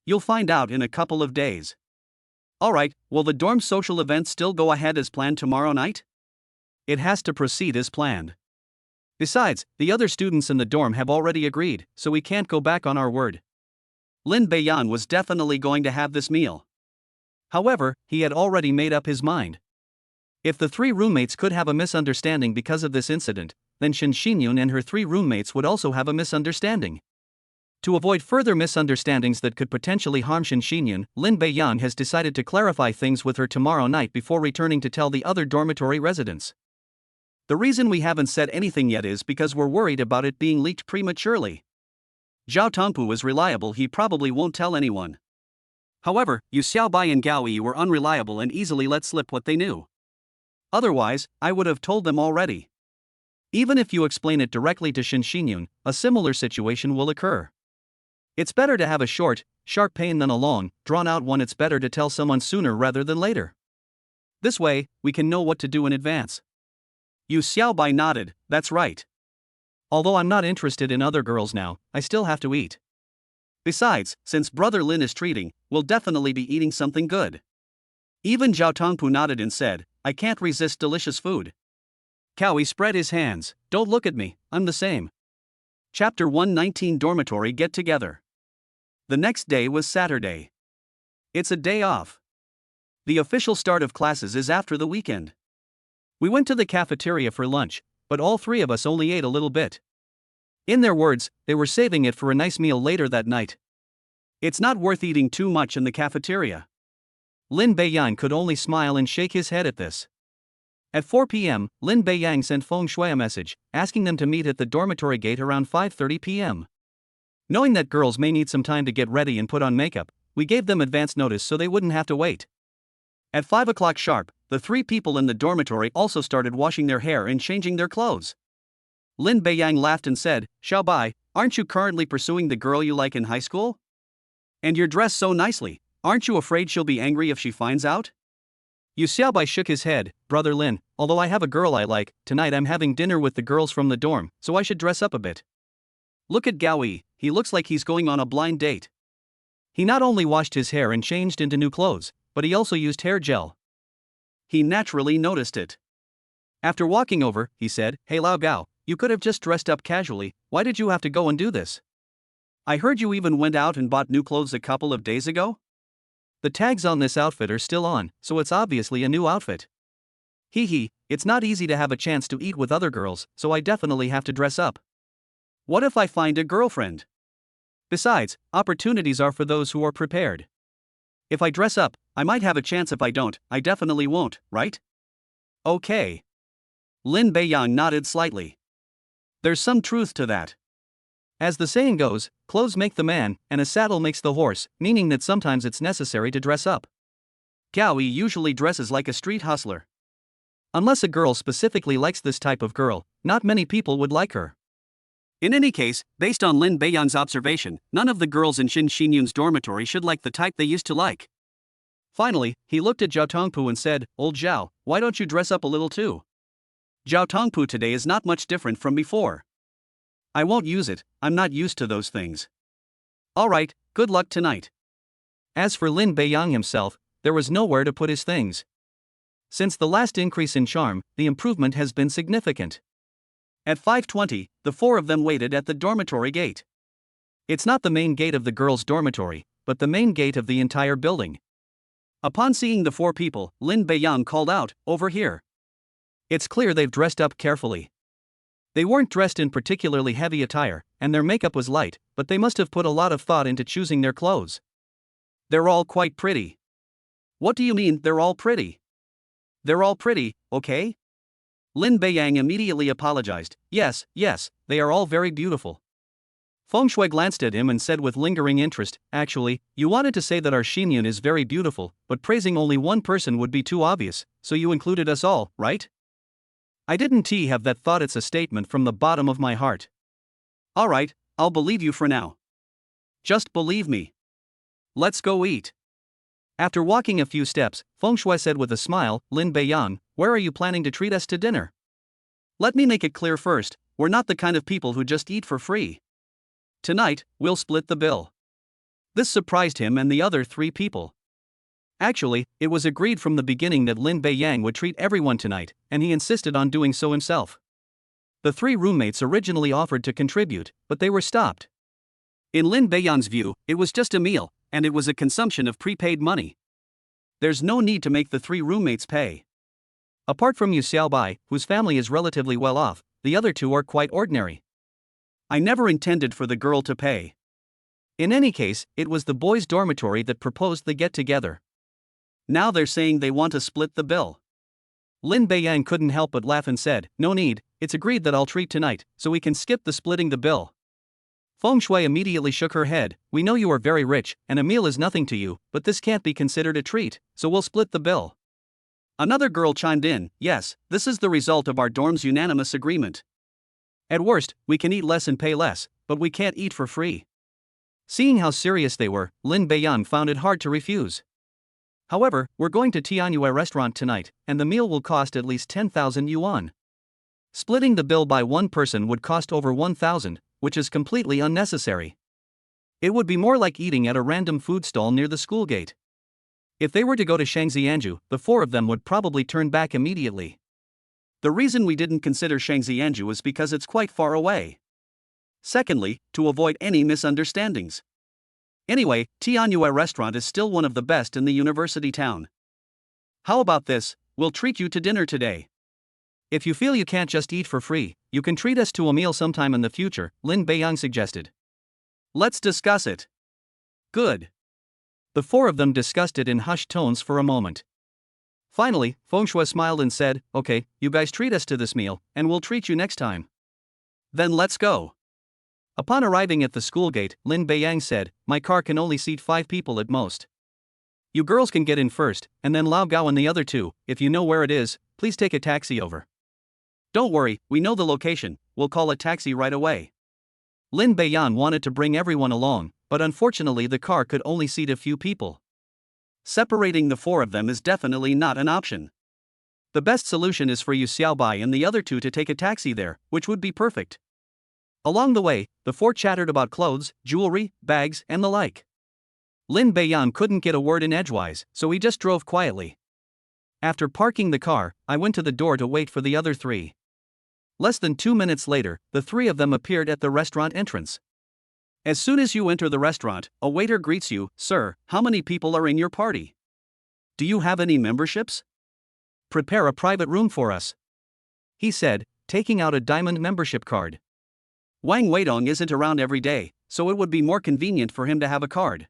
You'll find out in a couple of days. Alright, will the dorm social event still go ahead as planned tomorrow night? It has to proceed as planned. Besides, the other students in the dorm have already agreed, so we can't go back on our word. Lin Beiyang was definitely going to have this meal. However, he had already made up his mind. If the three roommates could have a misunderstanding because of this incident, then Shin Shinyun and her three roommates would also have a misunderstanding. To avoid further misunderstandings that could potentially harm Shin Shinyun, Lin Beiyang has decided to clarify things with her tomorrow night before returning to tell the other dormitory residents. The reason we haven't said anything yet is because we're worried about it being leaked prematurely. Zhao Tongpu is reliable, he probably won't tell anyone. However, Yu Xiaobai and Gao Yi were unreliable and easily let slip what they knew. Otherwise, I would have told them already. Even if you explain it directly to Shin Shinyun, a similar situation will occur. It's better to have a short, sharp pain than a long, drawn-out one. It's better to tell someone sooner rather than later. This way, we can know what to do in advance. Yu Xiaobai nodded, that's right. Although I'm not interested in other girls now, I still have to eat. Besides, since Brother Lin is treating, we'll definitely be eating something good. Even Zhao Tongpu nodded and said, I can't resist delicious food. Cowie spread his hands, don't look at me, I'm the same. Chapter 119 Dormitory Get Together. The next day was Saturday. It's a day off. The official start of classes is after the weekend. We went to the cafeteria for lunch, but all three of us only ate a little bit. In their words, they were saving it for a nice meal later that night. It's not worth eating too much in the cafeteria. Lin Beiyang could only smile and shake his head at this. At 4 p.m., Lin Beiyang sent Feng Shui a message, asking them to meet at the dormitory gate around 5:30 p.m. Knowing that girls may need some time to get ready and put on makeup, we gave them advance notice so they wouldn't have to wait. At 5 o'clock sharp, the three people in the dormitory also started washing their hair and changing their clothes. Lin Beiyang laughed and said, Xiaobai, aren't you currently pursuing the girl you like in high school? And you're dressed so nicely, aren't you afraid she'll be angry if she finds out? Yu Xiaobai shook his head, Brother Lin, although I have a girl I like, tonight I'm having dinner with the girls from the dorm, so I should dress up a bit. Look at Gao Yi, he looks like he's going on a blind date. He not only washed his hair and changed into new clothes, but he also used hair gel. He naturally noticed it. After walking over, he said, Hey Lao Gao, you could have just dressed up casually, why did you have to go and do this? I heard you even went out and bought new clothes a couple of days ago? The tags on this outfit are still on, so it's obviously a new outfit. Hee hee, it's not easy to have a chance to eat with other girls, so I definitely have to dress up. What if I find a girlfriend? Besides, opportunities are for those who are prepared. If I dress up, I might have a chance. If I don't, I definitely won't, right? Okay. Lin Beiyang nodded slightly. There's some truth to that. As the saying goes, clothes make the man, and a saddle makes the horse, meaning that sometimes it's necessary to dress up. Gao Yi usually dresses like a street hustler. Unless a girl specifically likes this type of girl, not many people would like her. In any case, based on Lin Beiyang's observation, none of the girls in Shin Shinyun's dormitory should like the type they used to like. Finally, he looked at Zhao Tongpu and said, Old Zhao, why don't you dress up a little too? Zhao Tongpu today is not much different from before. I won't use it, I'm not used to those things. Alright, good luck tonight. As for Lin Beiyang himself, there was nowhere to put his things. Since the last increase in charm, the improvement has been significant. At 5:20, the four of them waited at the dormitory gate. It's not the main gate of the girls' dormitory, but the main gate of the entire building. Upon seeing the four people, Lin Beiyang called out, Over here. It's clear they've dressed up carefully. They weren't dressed in particularly heavy attire, and their makeup was light, but they must have put a lot of thought into choosing their clothes. They're all quite pretty. What do you mean, they're all pretty? They're all pretty, okay? Lin Beiyang immediately apologized. Yes, they are all very beautiful. Feng Shui glanced at him and said with lingering interest, Actually, you wanted to say that our Shinyun is very beautiful, but praising only one person would be too obvious, so you included us all, right? I didn't have that thought. It's a statement from the bottom of my heart. Alright, I'll believe you for now. Just believe me. Let's go eat. After walking a few steps, Feng Shui said with a smile, Lin Beiyang, where are you planning to treat us to dinner? Let me make it clear first, we're not the kind of people who just eat for free. Tonight, we'll split the bill. This surprised him and the other three people. Actually, it was agreed from the beginning that Lin Beiyang would treat everyone tonight, and he insisted on doing so himself. The three roommates originally offered to contribute, but they were stopped. In Lin Beiyang's view, it was just a meal, and it was a consumption of prepaid money. There's no need to make the three roommates pay. Apart from Yu Xiaobai, whose family is relatively well off, the other two are quite ordinary. I never intended for the girl to pay. In any case, it was the boys' dormitory that proposed the get-together. Now they're saying they want to split the bill. Lin Beiyang couldn't help but laugh and said, "No need, it's agreed that I'll treat tonight, so we can skip the splitting the bill." Feng Shui immediately shook her head. "We know you are very rich, and a meal is nothing to you, but this can't be considered a treat, so we'll split the bill." Another girl chimed in, "Yes, this is the result of our dorm's unanimous agreement. At worst, we can eat less and pay less, but we can't eat for free." Seeing how serious they were, Lin Beiyang found it hard to refuse. "However, we're going to Tianyue restaurant tonight, and the meal will cost at least 10,000 yuan. Splitting the bill by one person would cost over 1,000, which is completely unnecessary. It would be more like eating at a random food stall near the school gate." If they were to go to Shangxianju, the four of them would probably turn back immediately. The reason we didn't consider Shangxianju is because it's quite far away. Secondly, to avoid any misunderstandings. Anyway, Tianyue restaurant is still one of the best in the university town. How about this? We'll treat you to dinner today. If you feel you can't just eat for free, you can treat us to a meal sometime in the future, Lin Beiyang suggested. Let's discuss it. Good. The four of them discussed it in hushed tones for a moment. Finally, Feng Shui smiled and said, "Okay, you guys treat us to this meal, and we'll treat you next time. Then let's go." Upon arriving at the school gate, Lin Beiyang said, "My car can only seat 5 people at most. You girls can get in first, and then Lao Gao and the other two, if you know where it is, please take a taxi over." "Don't worry, we know the location, we'll call a taxi right away." Lin Beiyang wanted to bring everyone along, but unfortunately the car could only seat a few people. Separating the four of them is definitely not an option. The best solution is for Yu Xiaobai and the other two to take a taxi there, which would be perfect. Along the way, the four chattered about clothes, jewelry, bags, and the like. Lin Beiyang couldn't get a word in edgewise, so he just drove quietly. After parking the car, I went to the door to wait for the other three. Less than 2 minutes later, the three of them appeared at the restaurant entrance. As soon as you enter the restaurant, a waiter greets you, "Sir, how many people are in your party? Do you have any memberships? Prepare a private room for us," he said, taking out a diamond membership card. Wang Weidong isn't around every day, so it would be more convenient for him to have a card.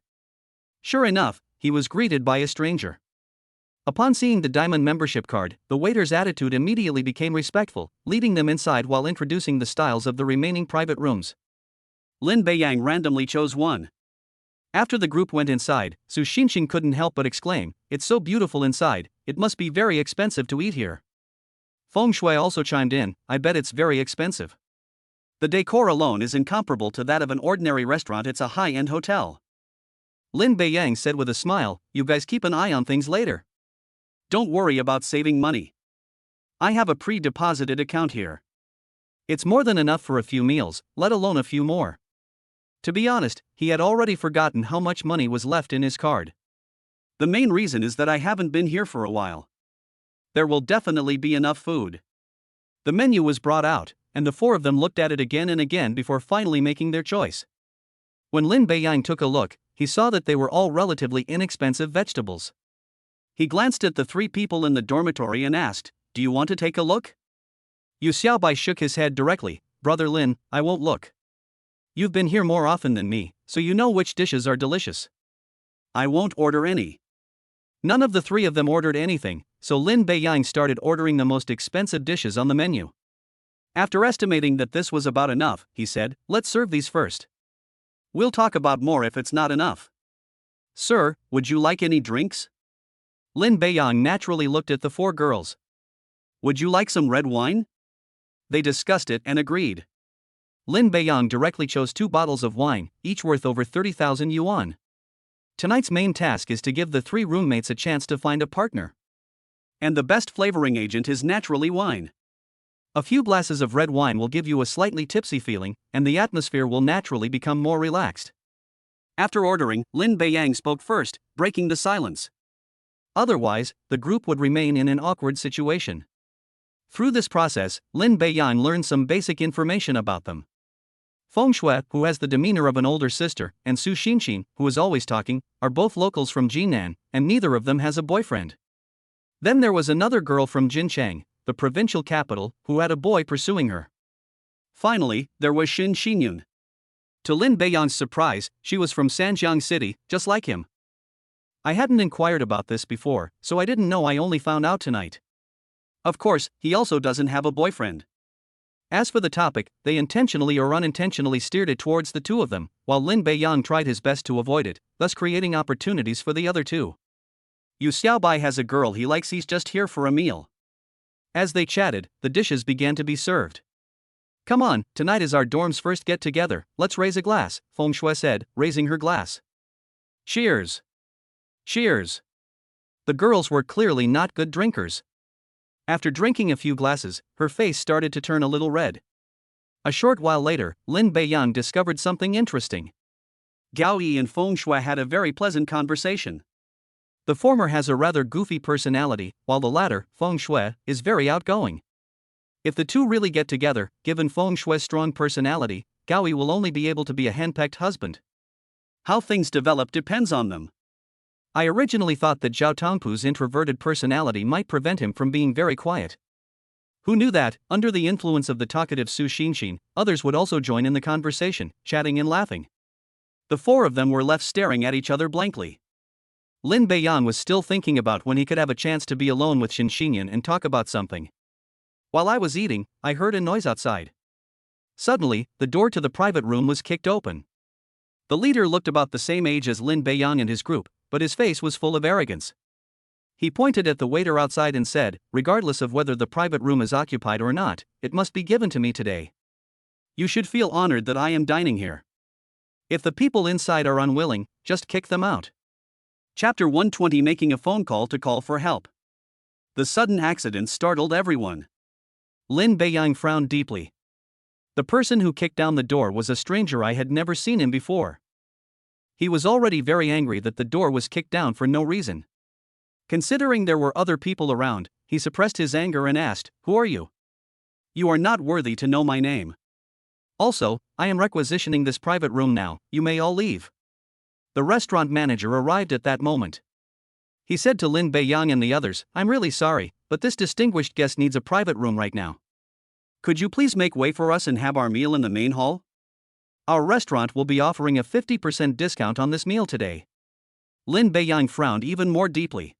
Sure enough, he was greeted by a stranger. Upon seeing the diamond membership card, the waiter's attitude immediately became respectful, leading them inside while introducing the styles of the remaining private rooms. Lin Beiyang randomly chose one. After the group went inside, Su Xinxing couldn't help but exclaim, "It's so beautiful inside, it must be very expensive to eat here." Feng Shui also chimed in, "I bet it's very expensive. The decor alone is incomparable to that of an ordinary restaurant. It's a high-end hotel." Lin Beiyang said with a smile, "You guys keep an eye on things later. Don't worry about saving money. I have a pre-deposited account here. It's more than enough for a few meals, let alone a few more." To be honest, he had already forgotten how much money was left in his card. "The main reason is that I haven't been here for a while. There will definitely be enough food." The menu was brought out, and the four of them looked at it again and again before finally making their choice. When Lin Beiyang took a look, he saw that they were all relatively inexpensive vegetables. He glanced at the 3 people in the dormitory and asked, "Do you want to take a look?" Yu Xiaobai shook his head directly, "Brother Lin, I won't look. You've been here more often than me, so you know which dishes are delicious." "I won't order any." None of the 3 of them ordered anything, so Lin Beiyang started ordering the most expensive dishes on the menu. After estimating that this was about enough, he said, "Let's serve these first. We'll talk about more if it's not enough." "Sir, would you like any drinks?" Lin Beiyang naturally looked at the 4 girls. "Would you like some red wine?" They discussed it and agreed. Lin Beiyang directly chose 2 bottles of wine, each worth over 30,000 yuan. Tonight's main task is to give the 3 roommates a chance to find a partner. And the best flavoring agent is naturally wine. A few glasses of red wine will give you a slightly tipsy feeling, and the atmosphere will naturally become more relaxed. After ordering, Lin Beiyang spoke first, breaking the silence. Otherwise, the group would remain in an awkward situation. Through this process, Lin Beiyang learned some basic information about them. Feng Shui, who has the demeanor of an older sister, and Su Xinxin, who is always talking, are both locals from Jinan, and neither of them has a boyfriend. Then there was another girl from Jinchang, the provincial capital, who had a boy pursuing her. Finally, there was Xin Xinyun. To Lin Beiyang's surprise, she was from Sanjiang City, just like him. I hadn't inquired about this before, so I didn't know. I only found out tonight. Of course, he also doesn't have a boyfriend. As for the topic, they intentionally or unintentionally steered it towards the two of them, while Lin Beiyang tried his best to avoid it, thus creating opportunities for the other two. Yu Xiaobai has a girl he likes, he's just here for a meal. As they chatted, the dishes began to be served. Come on, tonight is our dorm's first get-together, let's raise a glass, Feng Shui said, raising her glass. Cheers! Cheers! The girls were clearly not good drinkers. After drinking a few glasses, her face started to turn a little red. A short while later, Lin Beiyang discovered something interesting. Gao Yi and Feng Shui had a very pleasant conversation. The former has a rather goofy personality, while the latter, Feng Shui, is very outgoing. If the two really get together, given Feng Shui's strong personality, Gao Yi will only be able to be a henpecked husband. How things develop depends on them. I originally thought that Zhao Tongpu's introverted personality might prevent him from being very quiet. Who knew that, under the influence of the talkative Su Xinxin, others would also join in the conversation, chatting and laughing. The four of them were left staring at each other blankly. Lin Beiyang was still thinking about when he could have a chance to be alone with Xin Xinyan and talk about something. While I was eating, I heard a noise outside. Suddenly, the door to the private room was kicked open. The leader looked about the same age as Lin Beiyang and his group, but his face was full of arrogance. He pointed at the waiter outside and said, regardless of whether the private room is occupied or not, it must be given to me today. You should feel honored that I am dining here. If the people inside are unwilling, just kick them out. Chapter 120, Making a phone call to call for help. The sudden accident startled everyone. Lin Beiyang frowned deeply. The person who kicked down the door was a stranger. I had never seen him before. He was already very angry that the door was kicked down for no reason. Considering there were other people around, he suppressed his anger and asked, "Who are you? You are not worthy to know my name. Also, I am requisitioning this private room now, you may all leave." The restaurant manager arrived at that moment. He said to Lin Beiyang and the others, "I'm really sorry, but this distinguished guest needs a private room right now. Could you please make way for us and have our meal in the main hall? Our restaurant will be offering a 50% discount on this meal today." Lin Beiyang frowned even more deeply.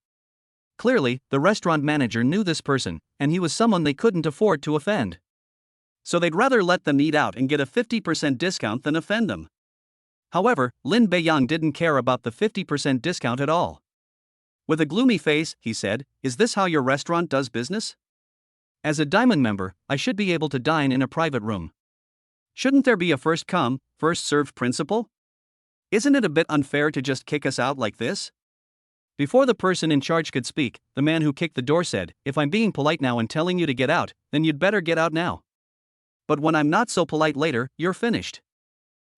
Clearly, the restaurant manager knew this person, and he was someone they couldn't afford to offend. So they'd rather let them eat out and get a 50% discount than offend them. However, Lin Beiyang didn't care about the 50% discount at all. With a gloomy face, he said, "Is this how your restaurant does business? As a diamond member, I should be able to dine in a private room. Shouldn't there be a first come, first served principle? Isn't it a bit unfair to just kick us out like this?" Before the person in charge could speak, the man who kicked the door said, "If I'm being polite now and telling you to get out, then you'd better get out now. But when I'm not so polite later, you're finished."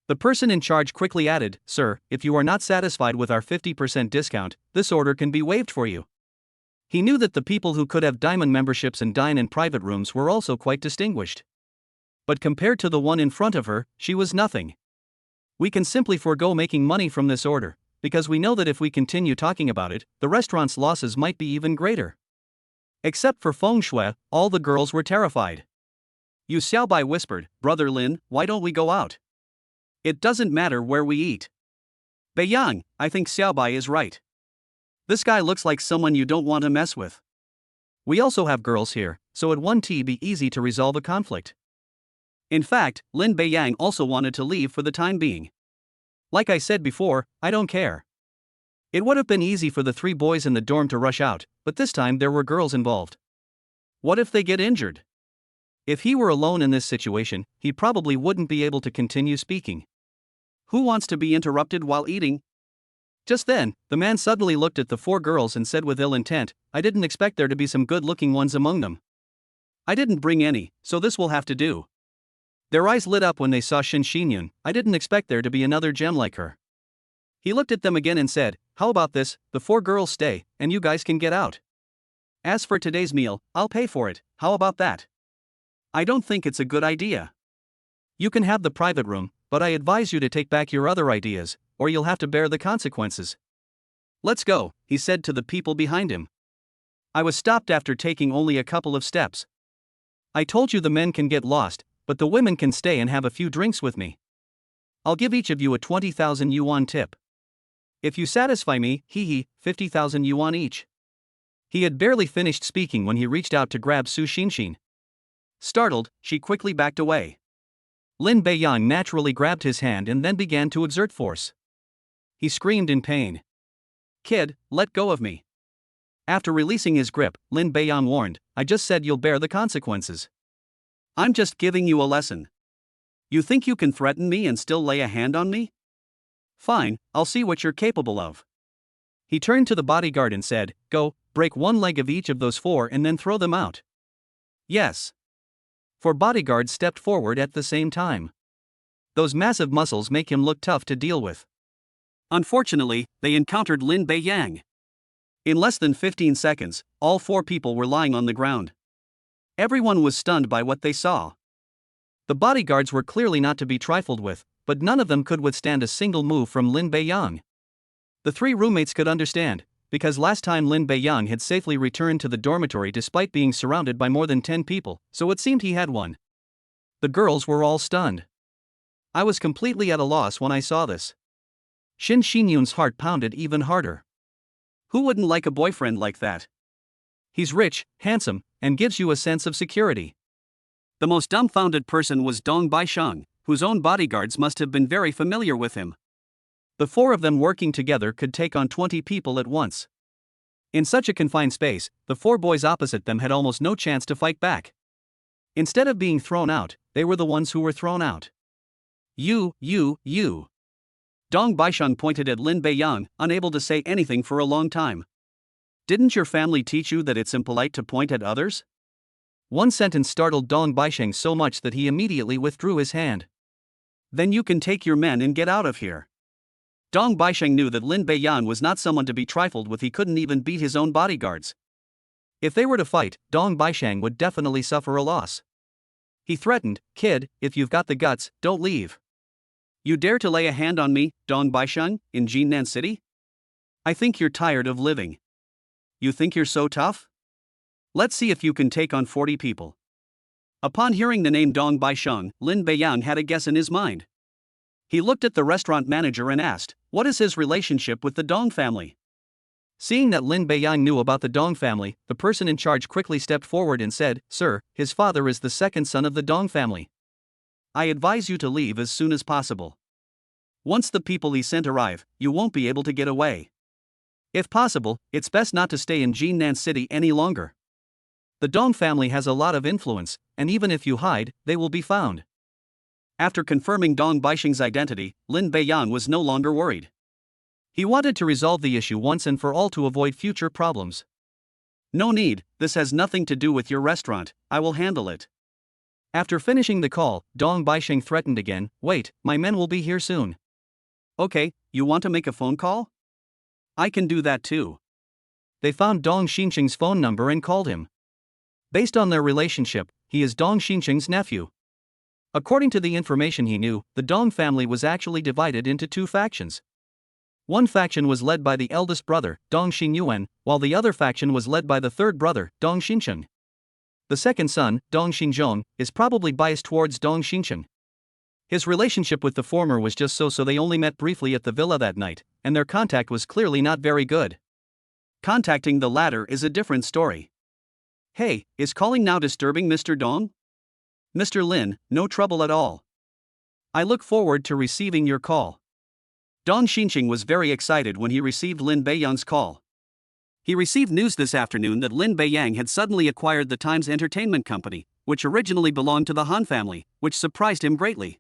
The person in charge quickly added, "Sir, if you are not satisfied with our 50% discount, this order can be waived for you." He knew that the people who could have diamond memberships and dine in private rooms were also quite distinguished. But compared to the one in front of her, she was nothing. "We can simply forego making money from this order, because we know that if we continue talking about it, the restaurant's losses might be even greater." Except for Feng Shui, all the girls were terrified. Yu Xiaobai whispered, "Brother Lin, why don't we go out? It doesn't matter where we eat." "Beiyang, I think Xiaobai is right. This guy looks like someone you don't want to mess with. We also have girls here, so it won't be easy to resolve a conflict." In fact, Lin Beiyang also wanted to leave for the time being. Like I said before, I don't care. It would have been easy for the three boys in the dorm to rush out, but this time there were girls involved. What if they get injured? If he were alone in this situation, he probably wouldn't be able to continue speaking. Who wants to be interrupted while eating? Just then, the man suddenly looked at the four girls and said with ill intent, "I didn't expect there to be some good-looking ones among them. I didn't bring any, so this will have to do." Their eyes lit up when they saw Xin Xinyun. "I didn't expect there to be another gem like her." He looked at them again and said, "How about this, the four girls stay, and you guys can get out. As for today's meal, I'll pay for it, how about that?" "I don't think it's a good idea. You can have the private room, but I advise you to take back your other ideas, or you'll have to bear the consequences. Let's go, he said to the people behind him. I was stopped after taking only a couple of steps. I told you the men can get lost, but the women can stay and have a few drinks with me. I'll give each of you a 20,000 yuan tip. If you satisfy me, 50,000 yuan each. He had barely finished speaking when he reached out to grab Su Xinxin. Startled, she quickly backed away. Lin Beiyang naturally grabbed his hand and then began to exert force. He screamed in pain. Kid, let go of me. After releasing his grip, Lin Beiyang warned, I just said you'll bear the consequences. I'm just giving you a lesson. You think you can threaten me and still lay a hand on me? Fine, I'll see what you're capable of. He turned to the bodyguard and said, Go, break one leg of each of those four and then throw them out. Yes. Four bodyguards stepped forward at the same time. Those massive muscles make him look tough to deal with. Unfortunately, they encountered Lin Beiyang. In less than 15 seconds, all four people were lying on the ground. Everyone was stunned by what they saw. The bodyguards were clearly not to be trifled with, but none of them could withstand a single move from Lin Beiyang. The three roommates could understand, because last time Lin Beiyang had safely returned to the dormitory despite being surrounded by more than 10 people, so it seemed he had won. The girls were all stunned. I was completely at a loss when I saw this. Shin Xinyun's heart pounded even harder. Who wouldn't like a boyfriend like that? He's rich, handsome, and gives you a sense of security. The most dumbfounded person was Dong Baisheng, whose own bodyguards must have been very familiar with him. The four of them working together could take on 20 people at once. In such a confined space, the four boys opposite them had almost no chance to fight back. Instead of being thrown out, they were the ones who were thrown out. You. Dong Baisheng pointed at Lin Beiyang, unable to say anything for a long time. Didn't your family teach you that it's impolite to point at others? One sentence startled Dong Baisheng so much that he immediately withdrew his hand. Then you can take your men and get out of here. Dong Baisheng knew that Lin Beiyang was not someone to be trifled with. He couldn't even beat his own bodyguards. If they were to fight, Dong Baisheng would definitely suffer a loss. He threatened, Kid, if you've got the guts, don't leave. You dare to lay a hand on me, Dong Baisheng, in Jinnan City? I think you're tired of living. You think you're so tough? Let's see if you can take on 40 people. Upon hearing the name Dong Baisheng, Lin Beiyang had a guess in his mind. He looked at the restaurant manager and asked, what is his relationship with the Dong family? Seeing that Lin Beiyang knew about the Dong family, the person in charge quickly stepped forward and said, Sir, his father is the second son of the Dong family. I advise you to leave as soon as possible. Once the people he sent arrive, you won't be able to get away. If possible, it's best not to stay in Jinnan City any longer. The Dong family has a lot of influence, and even if you hide, they will be found. After confirming Dong Baisheng's identity, Lin Beiyang was no longer worried. He wanted to resolve the issue once and for all to avoid future problems. No need, this has nothing to do with your restaurant, I will handle it. After finishing the call, Dong Baisheng threatened again, wait, my men will be here soon. Okay, you want to make a phone call? I can do that too. They found Dong Xinsheng's phone number and called him. Based on their relationship, he is Dong Xinsheng's nephew. According to the information he knew, the Dong family was actually divided into two factions. One faction was led by the eldest brother, Dong Xinyuan, while the other faction was led by the third brother, Dong Xinsheng. The second son, Dong Xinzhong, is probably biased towards Dong Xinsheng. His relationship with the former was just so they only met briefly at the villa that night, and their contact was clearly not very good. Contacting the latter is a different story. Hey, is calling now disturbing Mr. Dong? Mr. Lin, no trouble at all. I look forward to receiving your call. Dong Xinsheng was very excited when he received Lin Beiyang's call. He received news this afternoon that Lin Beiyang had suddenly acquired the Times Entertainment Company, which originally belonged to the Han family, which surprised him greatly.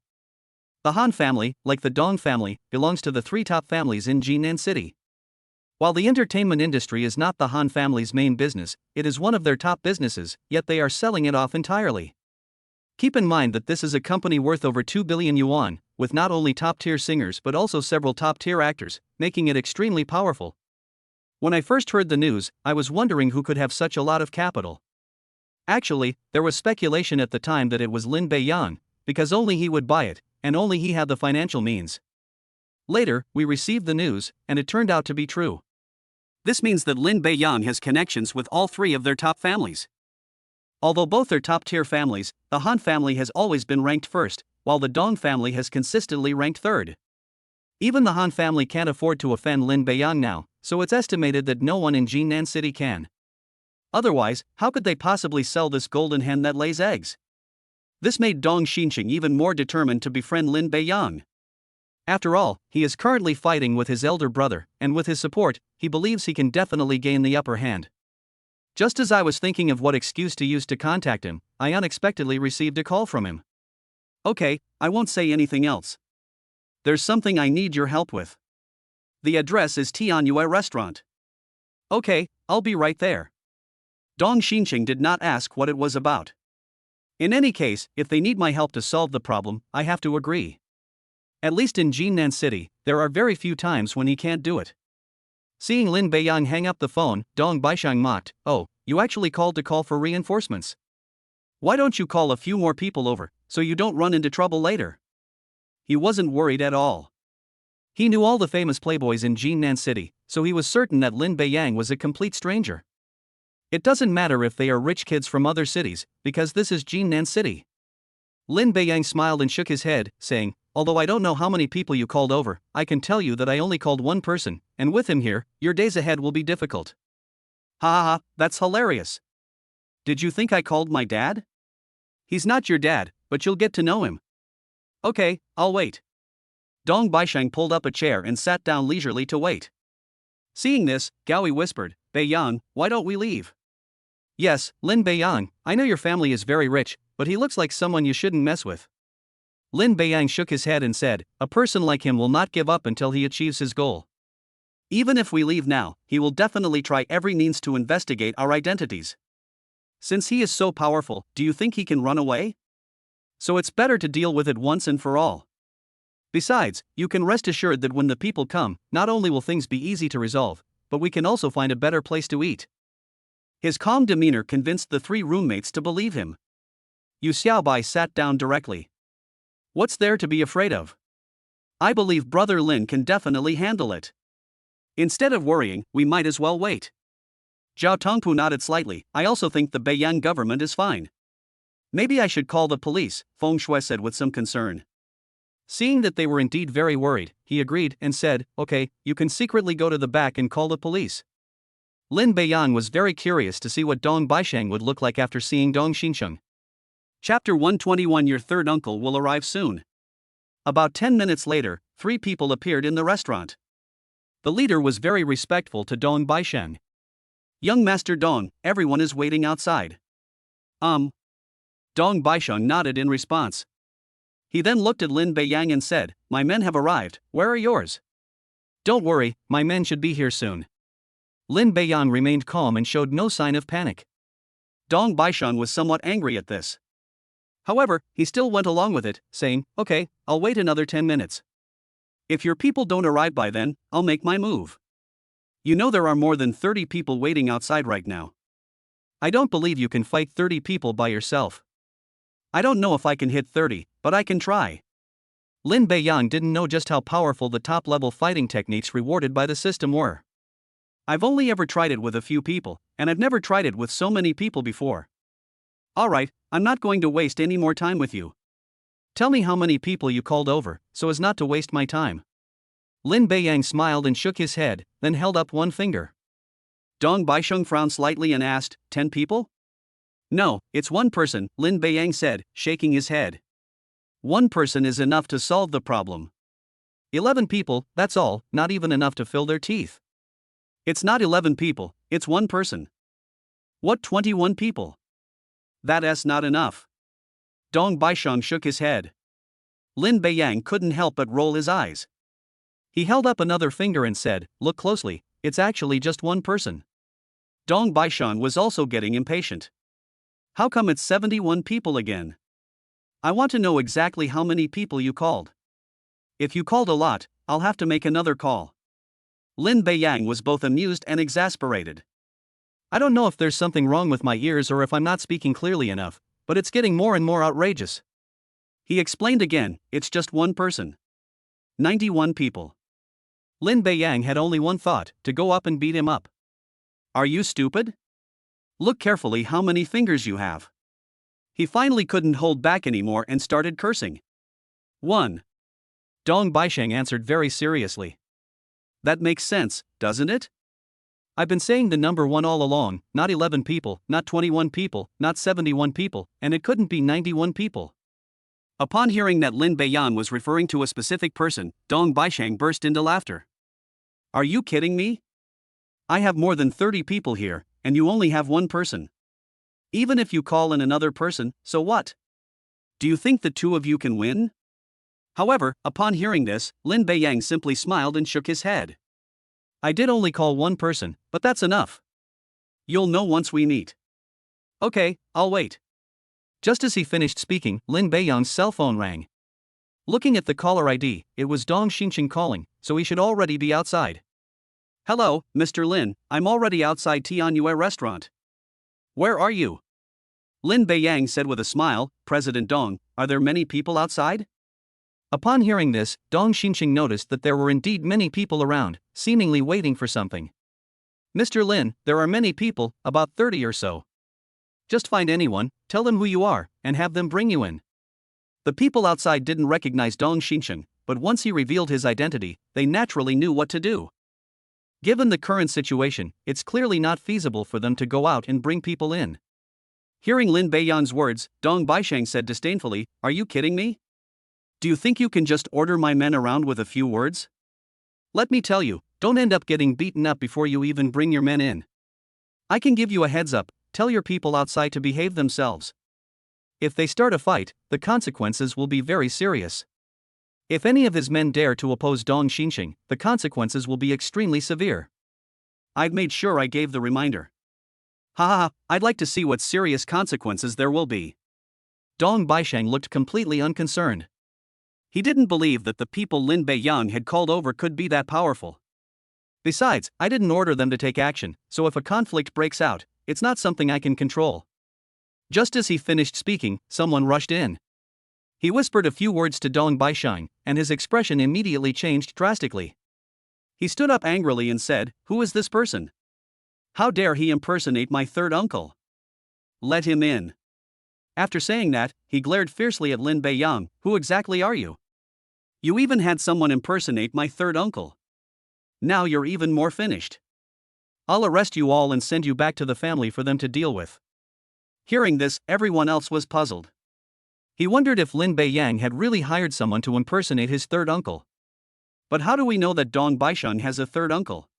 The Han family, like the Dong family, belongs to the three top families in Jinnan City. While the entertainment industry is not the Han family's main business, it is one of their top businesses, yet they are selling it off entirely. Keep in mind that this is a company worth over 2 billion yuan, with not only top-tier singers but also several top-tier actors, making it extremely powerful. When I first heard the news, I was wondering who could have such a lot of capital. Actually, there was speculation at the time that it was Lin Beiyang, because only he would buy it, and only he had the financial means. Later, we received the news, and it turned out to be true. This means that Lin Beiyang has connections with all three of their top families. Although both are top-tier families, the Han family has always been ranked first, while the Dong family has consistently ranked third. Even the Han family can't afford to offend Lin Beiyang now, so it's estimated that no one in Jinnan City can. Otherwise, how could they possibly sell this golden hen that lays eggs? This made Dong Xinqing even more determined to befriend Lin Beiyang. After all, he is currently fighting with his elder brother, and with his support, he believes he can definitely gain the upper hand. Just as I was thinking of what excuse to use to contact him, I unexpectedly received a call from him. Okay, I won't say anything else. There's something I need your help with. The address is Tianyue Restaurant. Okay, I'll be right there. Dong Xinqing did not ask what it was about. In any case, if they need my help to solve the problem, I have to agree. At least in Jinnan City, there are very few times when he can't do it. Seeing Lin Beiyang hang up the phone, Dong Baishang mocked, "Oh, you actually called to call for reinforcements? Why don't you call a few more people over, so you don't run into trouble later?" He wasn't worried at all. He knew all the famous playboys in Jinnan City, so he was certain that Lin Beiyang was a complete stranger. It doesn't matter if they are rich kids from other cities, because this is Jinnan City. Lin Beiyang smiled and shook his head, saying, "Although I don't know how many people you called over, I can tell you that I only called one person, and with him here, your days ahead will be difficult." Ha ha ha, that's hilarious. Did you think I called my dad? He's not your dad, but you'll get to know him. Okay, I'll wait. Dong Baishang pulled up a chair and sat down leisurely to wait. Seeing this, Gaoi whispered, "Beiyang, why don't we leave?" "Yes, Lin Beiyang, I know your family is very rich, but he looks like someone you shouldn't mess with." Lin Beiyang shook his head and said, "A person like him will not give up until he achieves his goal. Even if we leave now, he will definitely try every means to investigate our identities. Since he is so powerful, do you think he can run away? So it's better to deal with it once and for all. Besides, you can rest assured that when the people come, not only will things be easy to resolve, but we can also find a better place to eat." His calm demeanor convinced the three roommates to believe him. Yu Xiaobai sat down directly. "What's there to be afraid of? I believe Brother Lin can definitely handle it. Instead of worrying, we might as well wait." Zhao Tongpu nodded slightly. "I also think the Beiyang government is fine. Maybe I should call the police," Feng Shui said with some concern. Seeing that they were indeed very worried, he agreed and said, "Okay, you can secretly go to the back and call the police." Lin Beiyang was very curious to see what Dong Baishang would look like after seeing Dong Xinsheng. Chapter 121. Your third uncle will arrive soon. About 10 minutes later, 3 people appeared in the restaurant. The leader was very respectful to Dong Baishang. "Young Master Dong, everyone is waiting outside." Dong Baishang nodded in response. He then looked at Lin Beiyang and said, "My men have arrived, where are yours?" "Don't worry, my men should be here soon." Lin Beiyang remained calm and showed no sign of panic. Dong Baishang was somewhat angry at this. However, he still went along with it, saying, "Okay, I'll wait another 10 minutes. If your people don't arrive by then, I'll make my move. You know there are more than 30 people waiting outside right now. I don't believe you can fight 30 people by yourself. I don't know if I can hit 30, but I can try." Lin Beiyang didn't know just how powerful the top-level fighting techniques rewarded by the system were. "I've only ever tried it with a few people, and I've never tried it with so many people before. Alright, I'm not going to waste any more time with you. Tell me how many people you called over, so as not to waste my time." Lin Beiyang smiled and shook his head, then held up one finger. Dong Baisheng frowned slightly and asked, 10 people? "No, it's one person," Lin Beiyang said, shaking his head. "One person is enough to solve the problem. 11 people, that's all, not even enough to fill their teeth." "It's not 11 people, it's one person." "What 21 people? That's not enough." Dong Baisheng shook his head. Lin Beiyang couldn't help but roll his eyes. He held up another finger and said, "Look closely, it's actually just one person." Dong Baisheng was also getting impatient. "How come it's 71 people again? I want to know exactly how many people you called. If you called a lot, I'll have to make another call." Lin Beiyang was both amused and exasperated. "I don't know if there's something wrong with my ears or if I'm not speaking clearly enough, but it's getting more and more outrageous. He explained again, it's just one person. 91 people. Lin Beiyang had only one thought, to go up and beat him up. Are you stupid? Look carefully how many fingers you have. He finally couldn't hold back anymore and started cursing. 1. Dong Baisheng answered very seriously. That makes sense, doesn't it? I've been saying the number 1 all along, not 11 people, not 21 people, not 71 people, and it couldn't be 91 people. Upon hearing that Lin Beiyang was referring to a specific person, Dong Baisheng burst into laughter. Are you kidding me? I have more than 30 people here, and you only have one person. Even if you call in another person, so what? Do you think the two of you can win? However, upon hearing this, Lin Beiyang simply smiled and shook his head. I did only call one person, but that's enough. You'll know once we meet. Okay, I'll wait. Just as he finished speaking, Lin Beiyang's cell phone rang. Looking at the caller ID, it was Dong Xinqing calling, so he should already be outside. Hello, Mr. Lin, I'm already outside Tianyue restaurant. Where are you? Lin Beiyang said with a smile, President Dong, are there many people outside? Upon hearing this, Dong Xinqing noticed that there were indeed many people around, seemingly waiting for something. Mr. Lin, there are many people, about 30 or so. Just find anyone, tell them who you are, and have them bring you in. The people outside didn't recognize Dong Xinqing, but once he revealed his identity, they naturally knew what to do. Given the current situation, it's clearly not feasible for them to go out and bring people in. Hearing Lin Beiyang's words, Dong Baisheng said disdainfully, Are you kidding me? Do you think you can just order my men around with a few words? Let me tell you, don't end up getting beaten up before you even bring your men in. I can give you a heads up, tell your people outside to behave themselves. If they start a fight, the consequences will be very serious. If any of his men dare to oppose Dong Xinqing, the consequences will be extremely severe. I've made sure I gave the reminder. Ha, I'd like to see what serious consequences there will be. Dong Baisheng looked completely unconcerned. He didn't believe that the people Lin Beiyang had called over could be that powerful. Besides, I didn't order them to take action, so if a conflict breaks out, it's not something I can control. Just as he finished speaking, someone rushed in. He whispered a few words to Dong Baisheng, and his expression immediately changed drastically. He stood up angrily and said, Who is this person? How dare he impersonate my third uncle? Let him in. After saying that, he glared fiercely at Lin Beiyang, Who exactly are you? You even had someone impersonate my third uncle. Now you're even more finished. I'll arrest you all and send you back to the family for them to deal with. Hearing this, everyone else was puzzled. He wondered if Lin Beiyang had really hired someone to impersonate his third uncle. But how do we know that Dong Baisheng has a third uncle?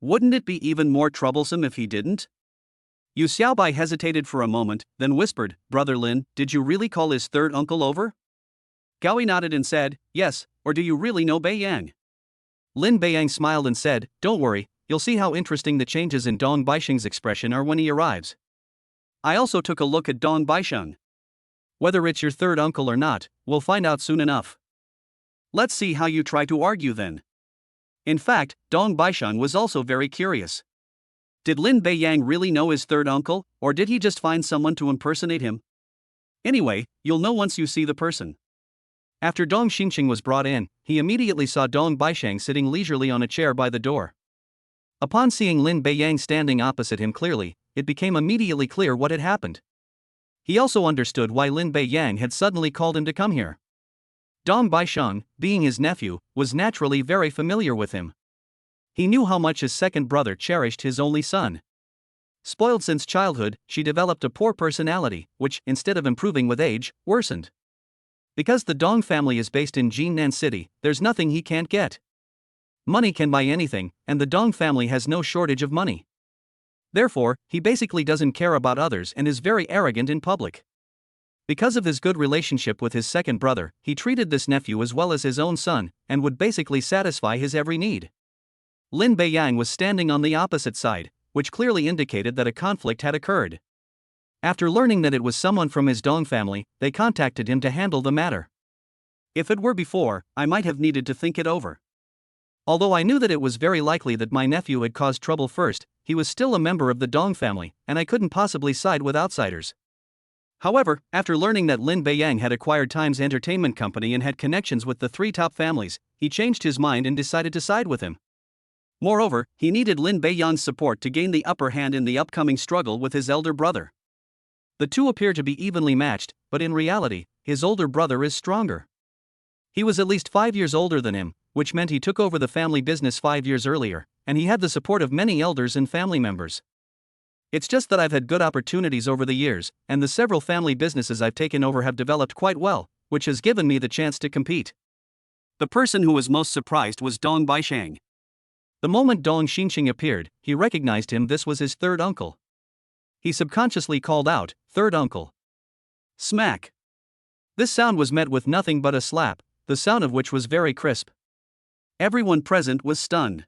Wouldn't it be even more troublesome if he didn't? Yu Xiaobai hesitated for a moment, then whispered, Brother Lin, did you really call his third uncle over? Gaoi nodded and said, Yes, or do you really know Beiyang? Lin Beiyang smiled and said, Don't worry, you'll see how interesting the changes in Dong Baisheng's expression are when he arrives. I also took a look at Dong Baisheng. Whether it's your third uncle or not, we'll find out soon enough. Let's see how you try to argue then. In fact, Dong Baisheng was also very curious. Did Lin Beiyang really know his third uncle, or did he just find someone to impersonate him? Anyway, you'll know once you see the person. After Dong Xinqing was brought in, he immediately saw Dong Baisheng sitting leisurely on a chair by the door. Upon seeing Lin Beiyang standing opposite him clearly, it became immediately clear what had happened. He also understood why Lin Beiyang had suddenly called him to come here. Dong Baisheng, being his nephew, was naturally very familiar with him. He knew how much his second brother cherished his only son. Spoiled since childhood, she developed a poor personality, which, instead of improving with age, worsened. Because the Dong family is based in Jinnan City, there's nothing he can't get. Money can buy anything, and the Dong family has no shortage of money. Therefore, he basically doesn't care about others and is very arrogant in public. Because of his good relationship with his second brother, he treated this nephew as well as his own son, and would basically satisfy his every need. Lin Beiyang was standing on the opposite side, which clearly indicated that a conflict had occurred. After learning that it was someone from his Dong family, they contacted him to handle the matter. If it were before, I might have needed to think it over. Although I knew that it was very likely that my nephew had caused trouble first, he was still a member of the Dong family, and I couldn't possibly side with outsiders. However, after learning that Lin Beiyang had acquired Times Entertainment Company and had connections with the three top families, he changed his mind and decided to side with him. Moreover, he needed Lin Beiyang's support to gain the upper hand in the upcoming struggle with his elder brother. The two appear to be evenly matched, but in reality, his older brother is stronger. He was at least 5 years older than him, which meant he took over the family business 5 years earlier, and he had the support of many elders and family members. It's just that I've had good opportunities over the years, and the several family businesses I've taken over have developed quite well, which has given me the chance to compete. The person who was most surprised was Dong Baishang. The moment Dong Xinqing appeared, he recognized him. This was his third uncle. He subconsciously called out, "Third uncle." Smack. This sound was met with nothing but a slap, the sound of which was very crisp. Everyone present was stunned.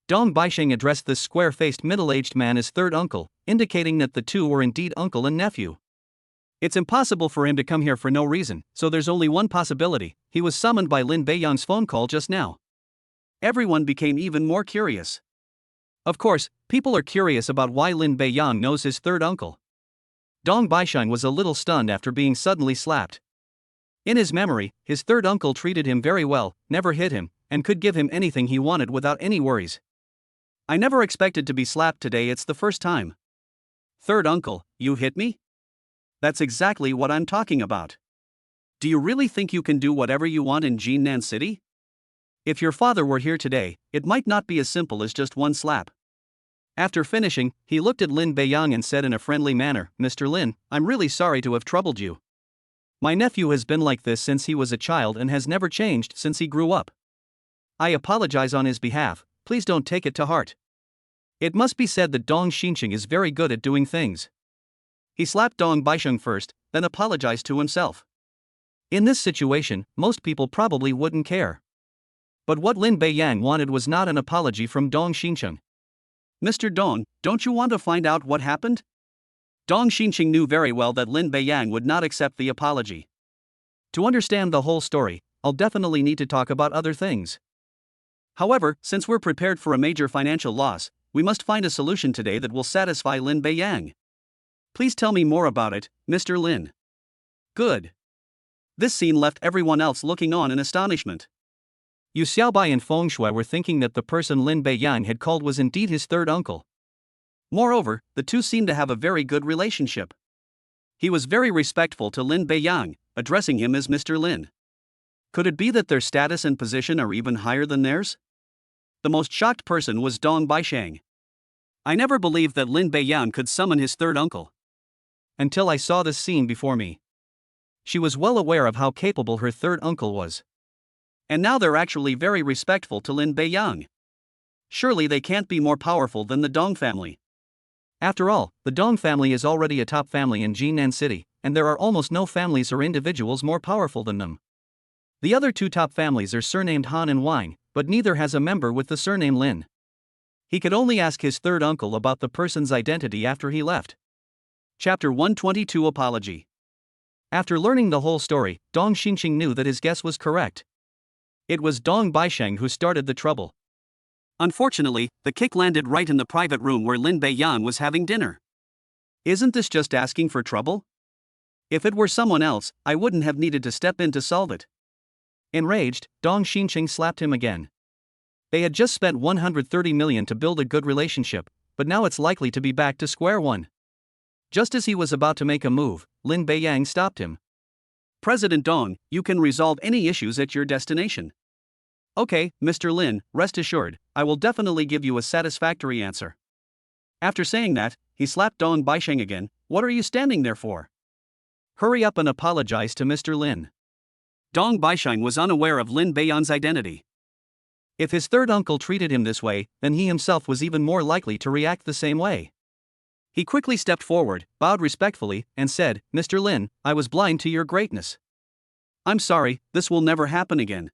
Dong Baisheng addressed this square-faced middle-aged man as third uncle, indicating that the two were indeed uncle and nephew. It's impossible for him to come here for no reason, so there's only one possibility: he was summoned by Lin Beiyang's phone call just now. Everyone became even more curious. Of course, people are curious about why Lin Beiyang knows his third uncle. Dong Baisheng was a little stunned after being suddenly slapped. In his memory, his third uncle treated him very well, never hit him, and could give him anything he wanted without any worries. I never expected to be slapped today, it's the first time. Third uncle, you hit me? That's exactly what I'm talking about. Do you really think you can do whatever you want in Jinan City? If your father were here today, it might not be as simple as just one slap. After finishing, he looked at Lin Beiyang and said in a friendly manner, "Mr. Lin, I'm really sorry to have troubled you. My nephew has been like this since he was a child and has never changed since he grew up. I apologize on his behalf, please don't take it to heart." It must be said that Dong Xinqing is very good at doing things. He slapped Dong Baisheng first, then apologized to himself. In this situation, most people probably wouldn't care. But what Lin Beiyang wanted was not an apology from Dong Xinqing. "Mr. Dong, don't you want to find out what happened?" Dong Xinqing knew very well that Lin Beiyang would not accept the apology. To understand the whole story, I'll definitely need to talk about other things. However, since we're prepared for a major financial loss, we must find a solution today that will satisfy Lin Beiyang. Please tell me more about it, Mr. Lin. Good. This scene left everyone else looking on in astonishment. Yu Xiaobai and Feng Shui were thinking that the person Lin Beiyang had called was indeed his third uncle. Moreover, the two seemed to have a very good relationship. He was very respectful to Lin Beiyang, addressing him as Mr. Lin. Could it be that their status and position are even higher than theirs? The most shocked person was Dong Baisheng. I never believed that Lin Beiyang could summon his third uncle. Until I saw this scene before me. She was well aware of how capable her third uncle was. And now they're actually very respectful to Lin Beiyang. Surely they can't be more powerful than the Dong family. After all, the Dong family is already a top family in Jinan City, and there are almost no families or individuals more powerful than them. The other two top families are surnamed Han and Wang, but neither has a member with the surname Lin. He could only ask his third uncle about the person's identity after he left. Chapter 122 Apology. After learning the whole story, Dong Xinqing knew that his guess was correct. It was Dong Baisheng who started the trouble. Unfortunately, the kick landed right in the private room where Lin Beiyang was having dinner. Isn't this just asking for trouble? If it were someone else, I wouldn't have needed to step in to solve it. Enraged, Dong Xinqing slapped him again. They had just spent 130 million to build a good relationship, but now it's likely to be back to square one. Just as he was about to make a move, Lin Beiyang stopped him. "President Dong, you can resolve any issues at your destination." "Okay, Mr. Lin, rest assured, I will definitely give you a satisfactory answer." After saying that, he slapped Dong Baisheng again. "What are you standing there for? Hurry up and apologize to Mr. Lin." Dong Baisheng was unaware of Lin Beiyang's identity. If his third uncle treated him this way, then he himself was even more likely to react the same way. He quickly stepped forward, bowed respectfully, and said, "Mr. Lin, I was blind to your greatness. I'm sorry, this will never happen again.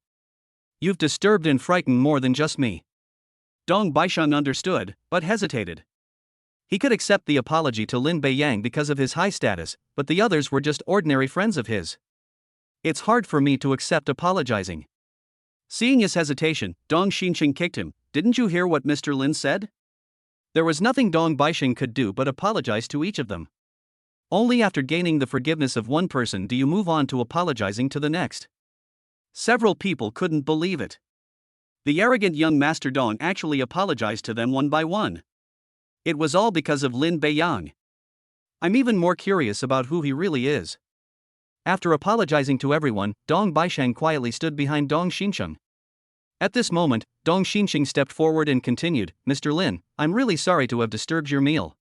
You've disturbed and frightened more than just me." Dong Baisheng understood, but hesitated. He could accept the apology to Lin Beiyang because of his high status, but the others were just ordinary friends of his. It's hard for me to accept apologizing. Seeing his hesitation, Dong Xinqing kicked him. "Didn't you hear what Mr. Lin said?" There was nothing Dong Baisheng could do but apologize to each of them. Only after gaining the forgiveness of one person do you move on to apologizing to the next. Several people couldn't believe it. The arrogant young Master Dong actually apologized to them one by one. It was all because of Lin Beiyang. I'm even more curious about who he really is. After apologizing to everyone, Dong Baisheng quietly stood behind Dong Xincheng. At this moment, Dong Xincheng stepped forward and continued, "Mr. Lin, I'm really sorry to have disturbed your meal.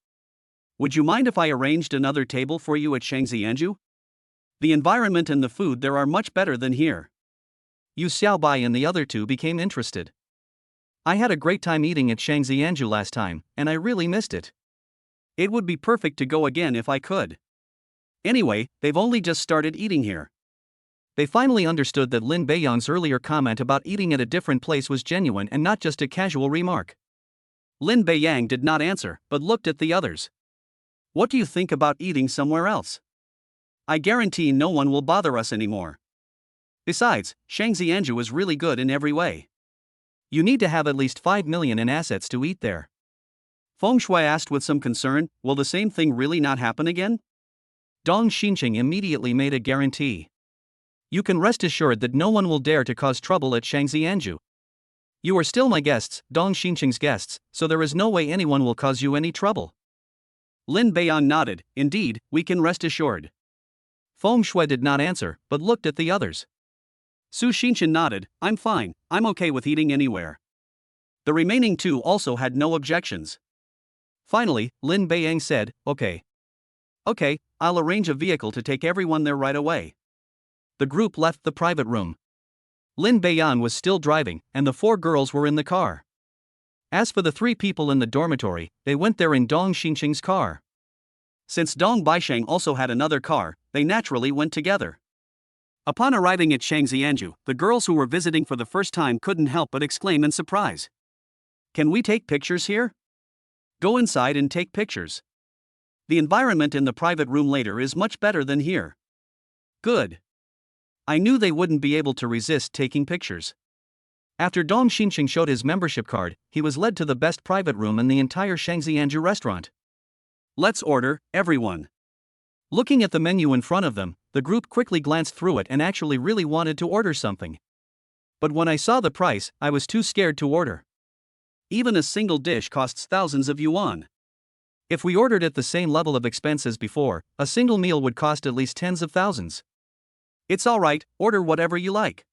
Would you mind if I arranged another table for you at Shangxianju? The environment and the food there are much better than here." Yu Xiaobai and the other two became interested. "I had a great time eating at Shangxianju last time, and I really missed it. It would be perfect to go again if I could. Anyway, they've only just started eating here." They finally understood that Lin Beiyang's earlier comment about eating at a different place was genuine and not just a casual remark. Lin Beiyang did not answer, but looked at the others. "What do you think about eating somewhere else? I guarantee no one will bother us anymore. Besides, Shangxianju is really good in every way. You need to have at least 5 million in assets to eat there." Feng Shui asked with some concern, "Will the same thing really not happen again?" Dong Xincheng immediately made a guarantee. "You can rest assured that no one will dare to cause trouble at Shangxianju. You are still my guests, Dong Xincheng's guests, so there is no way anyone will cause you any trouble." Lin Beiyang nodded, "Indeed, we can rest assured." Feng Shui did not answer, but looked at the others. Su Xinchen nodded, "I'm fine, I'm okay with eating anywhere." The remaining two also had no objections. Finally, Lin Beiyang said, Okay, I'll arrange a vehicle to take everyone there right away." The group left the private room. Lin Beiyang was still driving, and the 4 girls were in the car. As for the 3 people in the dormitory, they went there in Dong Xincheng's car. Since Dong Baisheng also had another car, they naturally went together. Upon arriving at Shangxianju, the girls who were visiting for the first time couldn't help but exclaim in surprise. "Can we take pictures here? Go inside and take pictures. The environment in the private room later is much better than here." Good. I knew they wouldn't be able to resist taking pictures. After Dong Xincheng showed his membership card, he was led to the best private room in the entire Shangxianju restaurant. "Let's order, everyone." Looking at the menu in front of them, the group quickly glanced through it and actually really wanted to order something. But when I saw the price, I was too scared to order. Even a single dish costs thousands of yuan. If we ordered at the same level of expense as before, a single meal would cost at least tens of thousands. "It's alright, order whatever you like.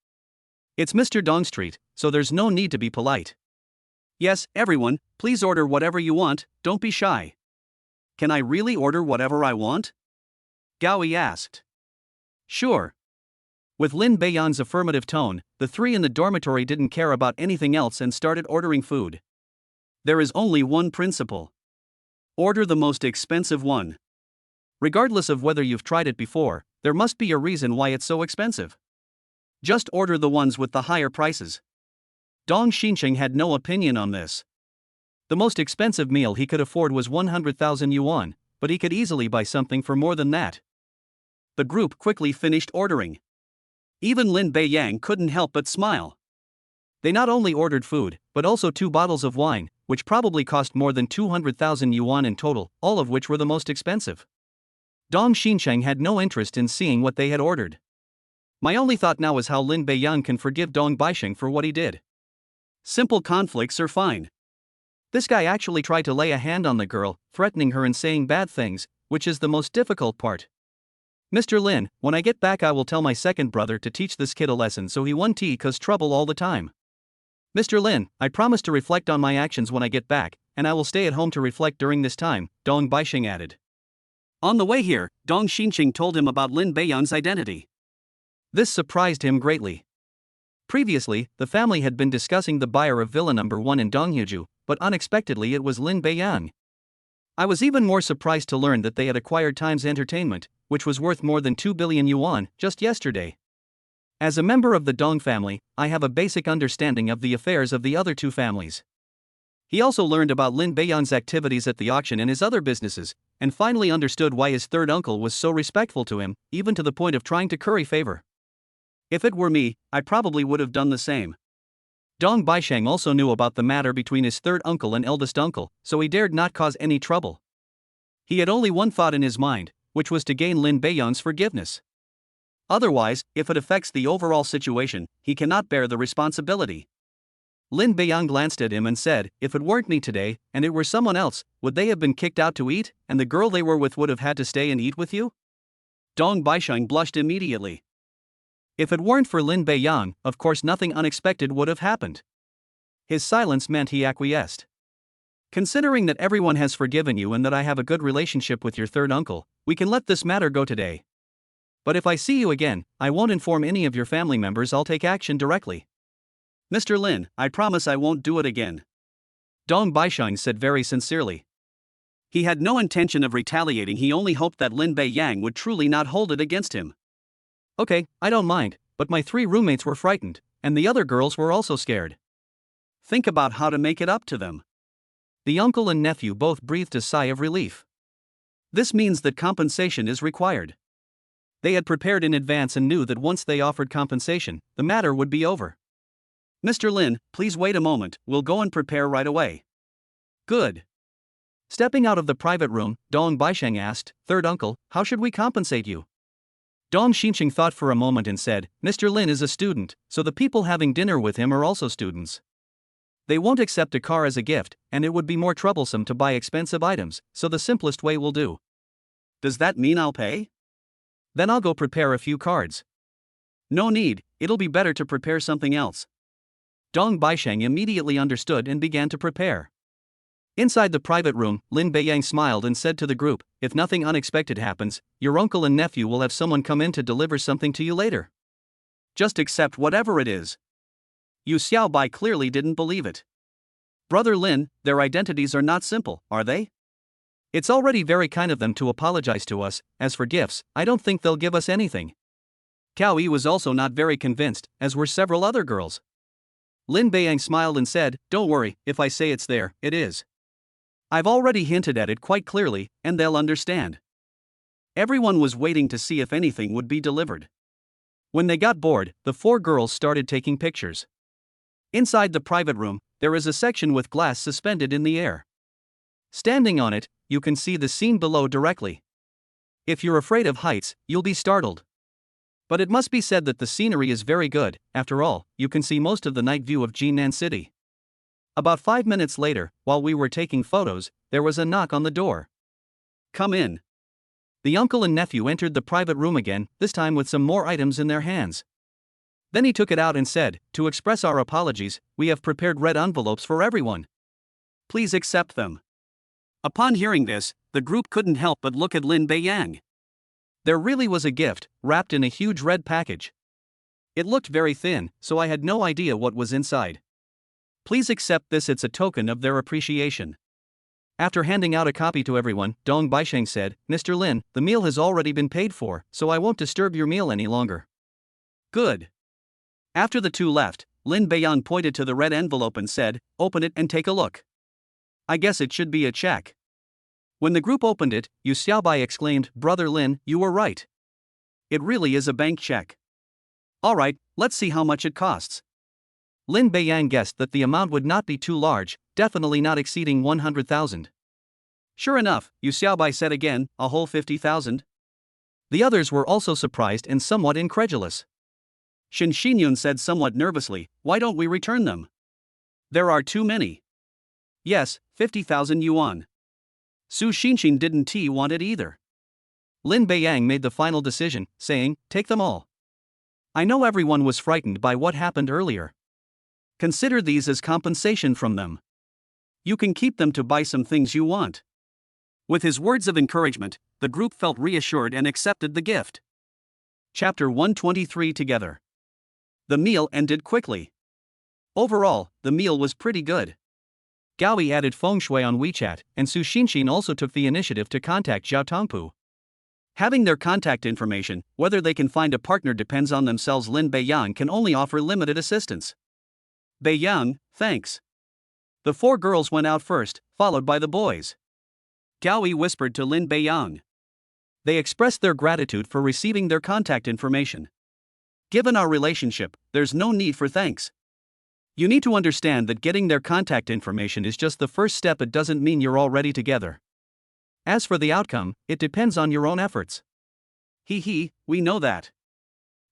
It's Mr. Dong's treat, so there's no need to be polite. Yes, everyone, please order whatever you want, don't be shy." "Can I really order whatever I want?" Gaoi asked. "Sure." With Lin Beiyang's affirmative tone, the 3 in the dormitory didn't care about anything else and started ordering food. There is only one principle. Order the most expensive one. Regardless of whether you've tried it before, there must be a reason why it's so expensive. Just order the ones with the higher prices. Dong Xincheng had no opinion on this. The most expensive meal he could afford was 100,000 yuan, but he could easily buy something for more than that. The group quickly finished ordering. Even Lin Beiyang couldn't help but smile. They not only ordered food, but also 2 bottles of wine, which probably cost more than 200,000 yuan in total, all of which were the most expensive. Dong Xincheng had no interest in seeing what they had ordered. My only thought now is how Lin Beiyang can forgive Dong Baisheng for what he did. Simple conflicts are fine. This guy actually tried to lay a hand on the girl, threatening her and saying bad things, which is the most difficult part. "Mr. Lin, when I get back I will tell my second brother to teach this kid a lesson so he won't cause trouble all the time. Mr. Lin, I promise to reflect on my actions when I get back, and I will stay at home to reflect during this time," Dong Baisheng added. On the way here, Dong Xincheng told him about Lin Beiyang's identity. This surprised him greatly. Previously, the family had been discussing the buyer of Villa No. 1 in Donghyuju, but unexpectedly it was Lin Beiyang. I was even more surprised to learn that they had acquired Times Entertainment, which was worth more than 2 billion yuan, just yesterday. As a member of the Dong family, I have a basic understanding of the affairs of the other 2 families. He also learned about Lin Beiyang's activities at the auction and his other businesses, and finally understood why his third uncle was so respectful to him, even to the point of trying to curry favor. If it were me, I probably would have done the same. Dong Baisheng also knew about the matter between his third uncle and eldest uncle, so he dared not cause any trouble. He had only one thought in his mind, which was to gain Lin Beiyang's forgiveness. Otherwise, if it affects the overall situation, he cannot bear the responsibility. Lin Beiyang glanced at him and said, "If it weren't me today, and it were someone else, would they have been kicked out to eat, and the girl they were with would have had to stay and eat with you?" Dong Baisheng blushed immediately. If it weren't for Lin Beiyang, of course nothing unexpected would have happened. His silence meant he acquiesced. "Considering that everyone has forgiven you and that I have a good relationship with your third uncle, we can let this matter go today. But if I see you again, I won't inform any of your family members. I'll take action directly." "Mr. Lin, I promise I won't do it again," Dong Baisheng said very sincerely. He had no intention of retaliating, he only hoped that Lin Beiyang would truly not hold it against him. "Okay, I don't mind, but my 3 roommates were frightened, and the other girls were also scared. Think about how to make it up to them." The uncle and nephew both breathed a sigh of relief. This means that compensation is required. They had prepared in advance and knew that once they offered compensation, the matter would be over. "Mr. Lin, please wait a moment, we'll go and prepare right away." "Good." Stepping out of the private room, Dong Baisheng asked, "Third uncle, how should we compensate you?" Dong Xinqing thought for a moment and said, "Mr. Lin is a student, so the people having dinner with him are also students. They won't accept a car as a gift, and it would be more troublesome to buy expensive items, so the simplest way will do." "Does that mean I'll pay?" "Then I'll go prepare a few cards." "No need, it'll be better to prepare something else." Dong Baisheng immediately understood and began to prepare. Inside the private room, Lin Beiyang smiled and said to the group, "If nothing unexpected happens, your uncle and nephew will have someone come in to deliver something to you later. Just accept whatever it is." Yu Xiaobai clearly didn't believe it. "Brother Lin, their identities are not simple, are they? It's already very kind of them to apologize to us. As for gifts, I don't think they'll give us anything." Cao Yi was also not very convinced, as were several other girls. Lin Beiyang smiled and said, "Don't worry, if I say it's there, it is. I've already hinted at it quite clearly, and they'll understand." Everyone was waiting to see if anything would be delivered. When they got bored, the 4 girls started taking pictures. Inside the private room, there is a section with glass suspended in the air. Standing on it, you can see the scene below directly. If you're afraid of heights, you'll be startled. But it must be said that the scenery is very good. After all, you can see most of the night view of Jinan City. About 5 minutes later, while we were taking photos, there was a knock on the door. "Come in." The uncle and nephew entered the private room again, this time with some more items in their hands. Then he took it out and said, "To express our apologies, we have prepared red envelopes for everyone. Please accept them." Upon hearing this, the group couldn't help but look at Lin Beiyang. There really was a gift, wrapped in a huge red package. It looked very thin, so I had no idea what was inside. "Please accept this, it's a token of their appreciation." After handing out a copy to everyone, Dong Baisheng said, "Mr. Lin, the meal has already been paid for, so I won't disturb your meal any longer." "Good." After the 2 left, Lin Beiyang pointed to the red envelope and said, "Open it and take a look. I guess it should be a check." When the group opened it, Yu Xiaobai exclaimed, "Brother Lin, you were right. It really is a bank check. Alright, let's see how much it costs." Lin Beiyang guessed that the amount would not be too large, definitely not exceeding 100,000. "Sure enough," Yu Xiaobai said again, "a whole 50,000. The others were also surprised and somewhat incredulous. Shin Xinyun said somewhat nervously, "Why don't we return them? There are too many." "Yes, 50,000 yuan. Su Xinxin didn't want it either." Lin Beiyang made the final decision, saying, "Take them all. I know everyone was frightened by what happened earlier. Consider these as compensation from them. You can keep them to buy some things you want." With his words of encouragement, the group felt reassured and accepted the gift. Chapter 123 Together. The meal ended quickly. Overall, the meal was pretty good. Gaoi added feng shui on WeChat, and Su Xinxin also took the initiative to contact Zhao Tongpu. Having their contact information, whether they can find a partner depends on themselves. Lin Beiyang can only offer limited assistance. "Beiyang, thanks." The 4 girls went out first, followed by the boys. Gaoi whispered to Lin Beiyang. They expressed their gratitude for receiving their contact information. "Given our relationship, there's no need for thanks. You need to understand that getting their contact information is just the first step, it doesn't mean you're already together." As for the outcome, it depends on your own efforts. Hee, we know that.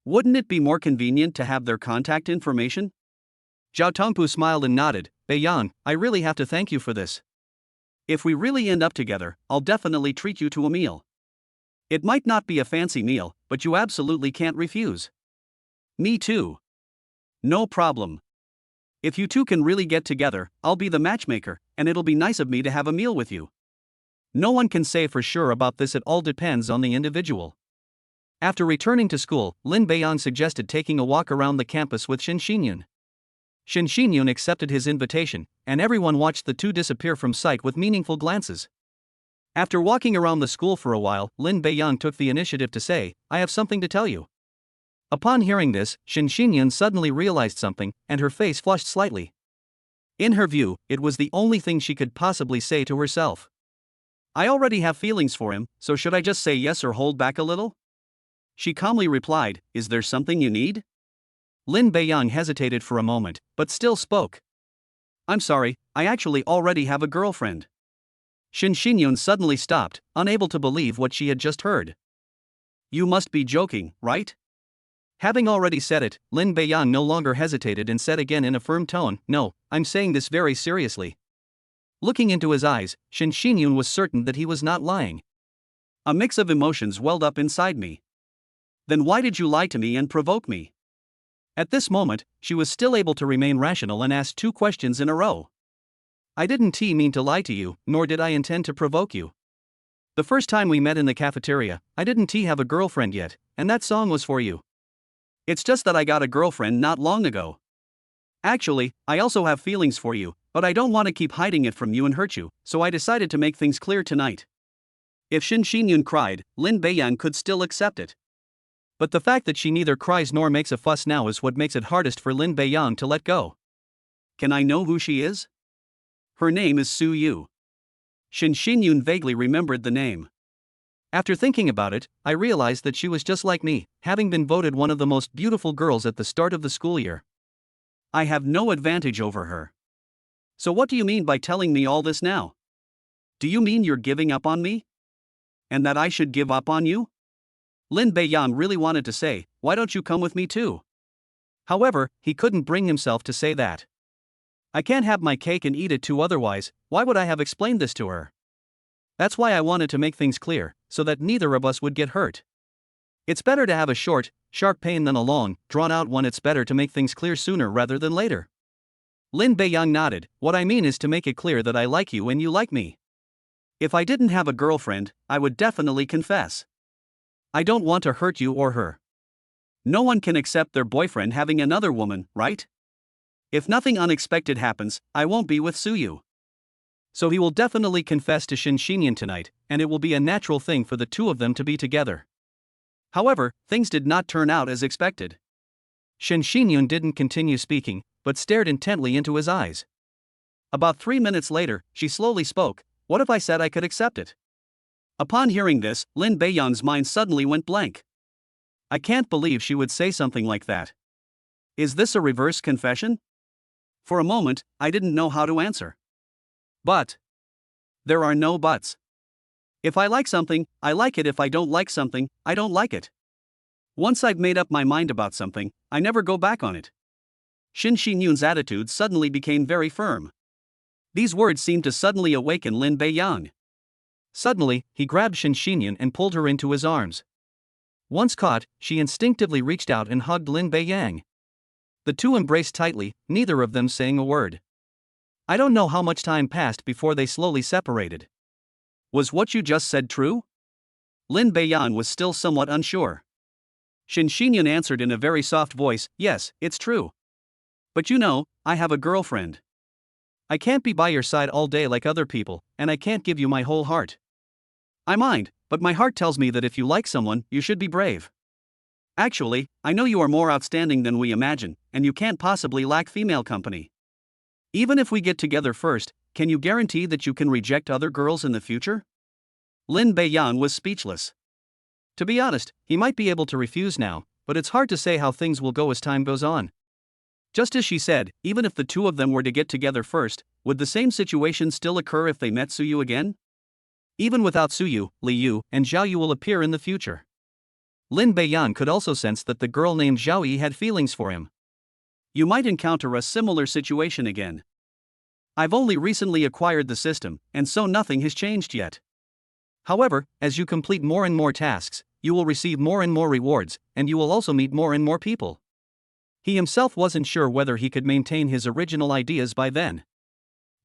Wouldn't it be more convenient to have their contact information? Zhao Tongpu smiled and nodded. Beiyang, I really have to thank you for this. If we really end up together, I'll definitely treat you to a meal. It might not be a fancy meal, but you absolutely can't refuse. Me too. No problem. If you two can really get together, I'll be the matchmaker, and it'll be nice of me to have a meal with you. No one can say for sure about this, it all depends on the individual. After returning to school, Lin Beiyang suggested taking a walk around the campus with Shen Xinyun. Shen Xinyun accepted his invitation, and everyone watched the two disappear from sight with meaningful glances. After walking around the school for a while, Lin Beiyang took the initiative to say, I have something to tell you. Upon hearing this, Shen Xinyun suddenly realized something, and her face flushed slightly. In her view, it was the only thing she could possibly say to herself. I already have feelings for him, so should I just say yes or hold back a little? She calmly replied, Is there something you need? Lin Beiyang hesitated for a moment, but still spoke. I'm sorry, I actually already have a girlfriend. Shen Xinyun suddenly stopped, unable to believe what she had just heard. You must be joking, right? Having already said it, Lin Beiyang no longer hesitated and said again in a firm tone, No, I'm saying this very seriously. Looking into his eyes, Shen Xinyun was certain that he was not lying. A mix of emotions welled up inside me. Then why did you lie to me and provoke me? At this moment, she was still able to remain rational and asked two questions in a row. I didn't mean to lie to you, nor did I intend to provoke you. The first time we met in the cafeteria, I didn't have a girlfriend yet, and that song was for you. It's just that I got a girlfriend not long ago. Actually, I also have feelings for you, but I don't want to keep hiding it from you and hurt you, so I decided to make things clear tonight. If Shen Xinyun cried, Lin Beiyang could still accept it. But the fact that she neither cries nor makes a fuss now is what makes it hardest for Lin Beiyang to let go. Can I know who she is? Her name is Su Yu. Shen Xinyun vaguely remembered the name. After thinking about it, I realized that she was just like me, having been voted one of the most beautiful girls at the start of the school year. I have no advantage over her. So what do you mean by telling me all this now? Do you mean you're giving up on me? And that I should give up on you? Lin Beiyang really wanted to say, Why don't you come with me too? However, he couldn't bring himself to say that. I can't have my cake and eat it too, otherwise, why would I have explained this to her? That's why I wanted to make things clear, so that neither of us would get hurt. It's better to have a short, sharp pain than a long, drawn-out one. It's better to make things clear sooner rather than later. Lin Beiyang nodded. What I mean is to make it clear that I like you and you like me. If I didn't have a girlfriend, I would definitely confess. I don't want to hurt you or her. No one can accept their boyfriend having another woman, right? If nothing unexpected happens, I won't be with Su Yu. So he will definitely confess to Shen Xinyun tonight, and it will be a natural thing for the two of them to be together. However, things did not turn out as expected. Shen Xinyun didn't continue speaking, but stared intently into his eyes. About 3 minutes later, she slowly spoke, What if I said I could accept it? Upon hearing this, Lin Beiyang's mind suddenly went blank. I can't believe she would say something like that. Is this a reverse confession? For a moment, I didn't know how to answer. But there are no buts. If I like something, I like it. If I don't like something, I don't like it. Once I've made up my mind about something, I never go back on it. Shen Xinyun's attitude suddenly became very firm. These words seemed to suddenly awaken Lin Beiyang. Suddenly, he grabbed Shen Xinyun and pulled her into his arms. Once caught, she instinctively reached out and hugged Lin Beiyang. The two embraced tightly, neither of them saying a word. I don't know how much time passed before they slowly separated. Was what you just said true? Lin Beiyang was still somewhat unsure. Shen Xinyun answered in a very soft voice, Yes, it's true. But you know, I have a girlfriend. I can't be by your side all day like other people, and I can't give you my whole heart. I mind, but my heart tells me that if you like someone, you should be brave. Actually, I know you are more outstanding than we imagine, and you can't possibly lack female company. Even if we get together first, can you guarantee that you can reject other girls in the future? Lin Beiyang was speechless. To be honest, he might be able to refuse now, but it's hard to say how things will go as time goes on. Just as she said, even if the two of them were to get together first, would the same situation still occur if they met Su Yu again? Even without Suyu, Liu, and Zhao Yu will appear in the future. Lin Beiyan could also sense that the girl named Zhao Yi had feelings for him. You might encounter a similar situation again. I've only recently acquired the system, and so nothing has changed yet. However, as you complete more and more tasks, you will receive more and more rewards, and you will also meet more and more people. He himself wasn't sure whether he could maintain his original ideas by then.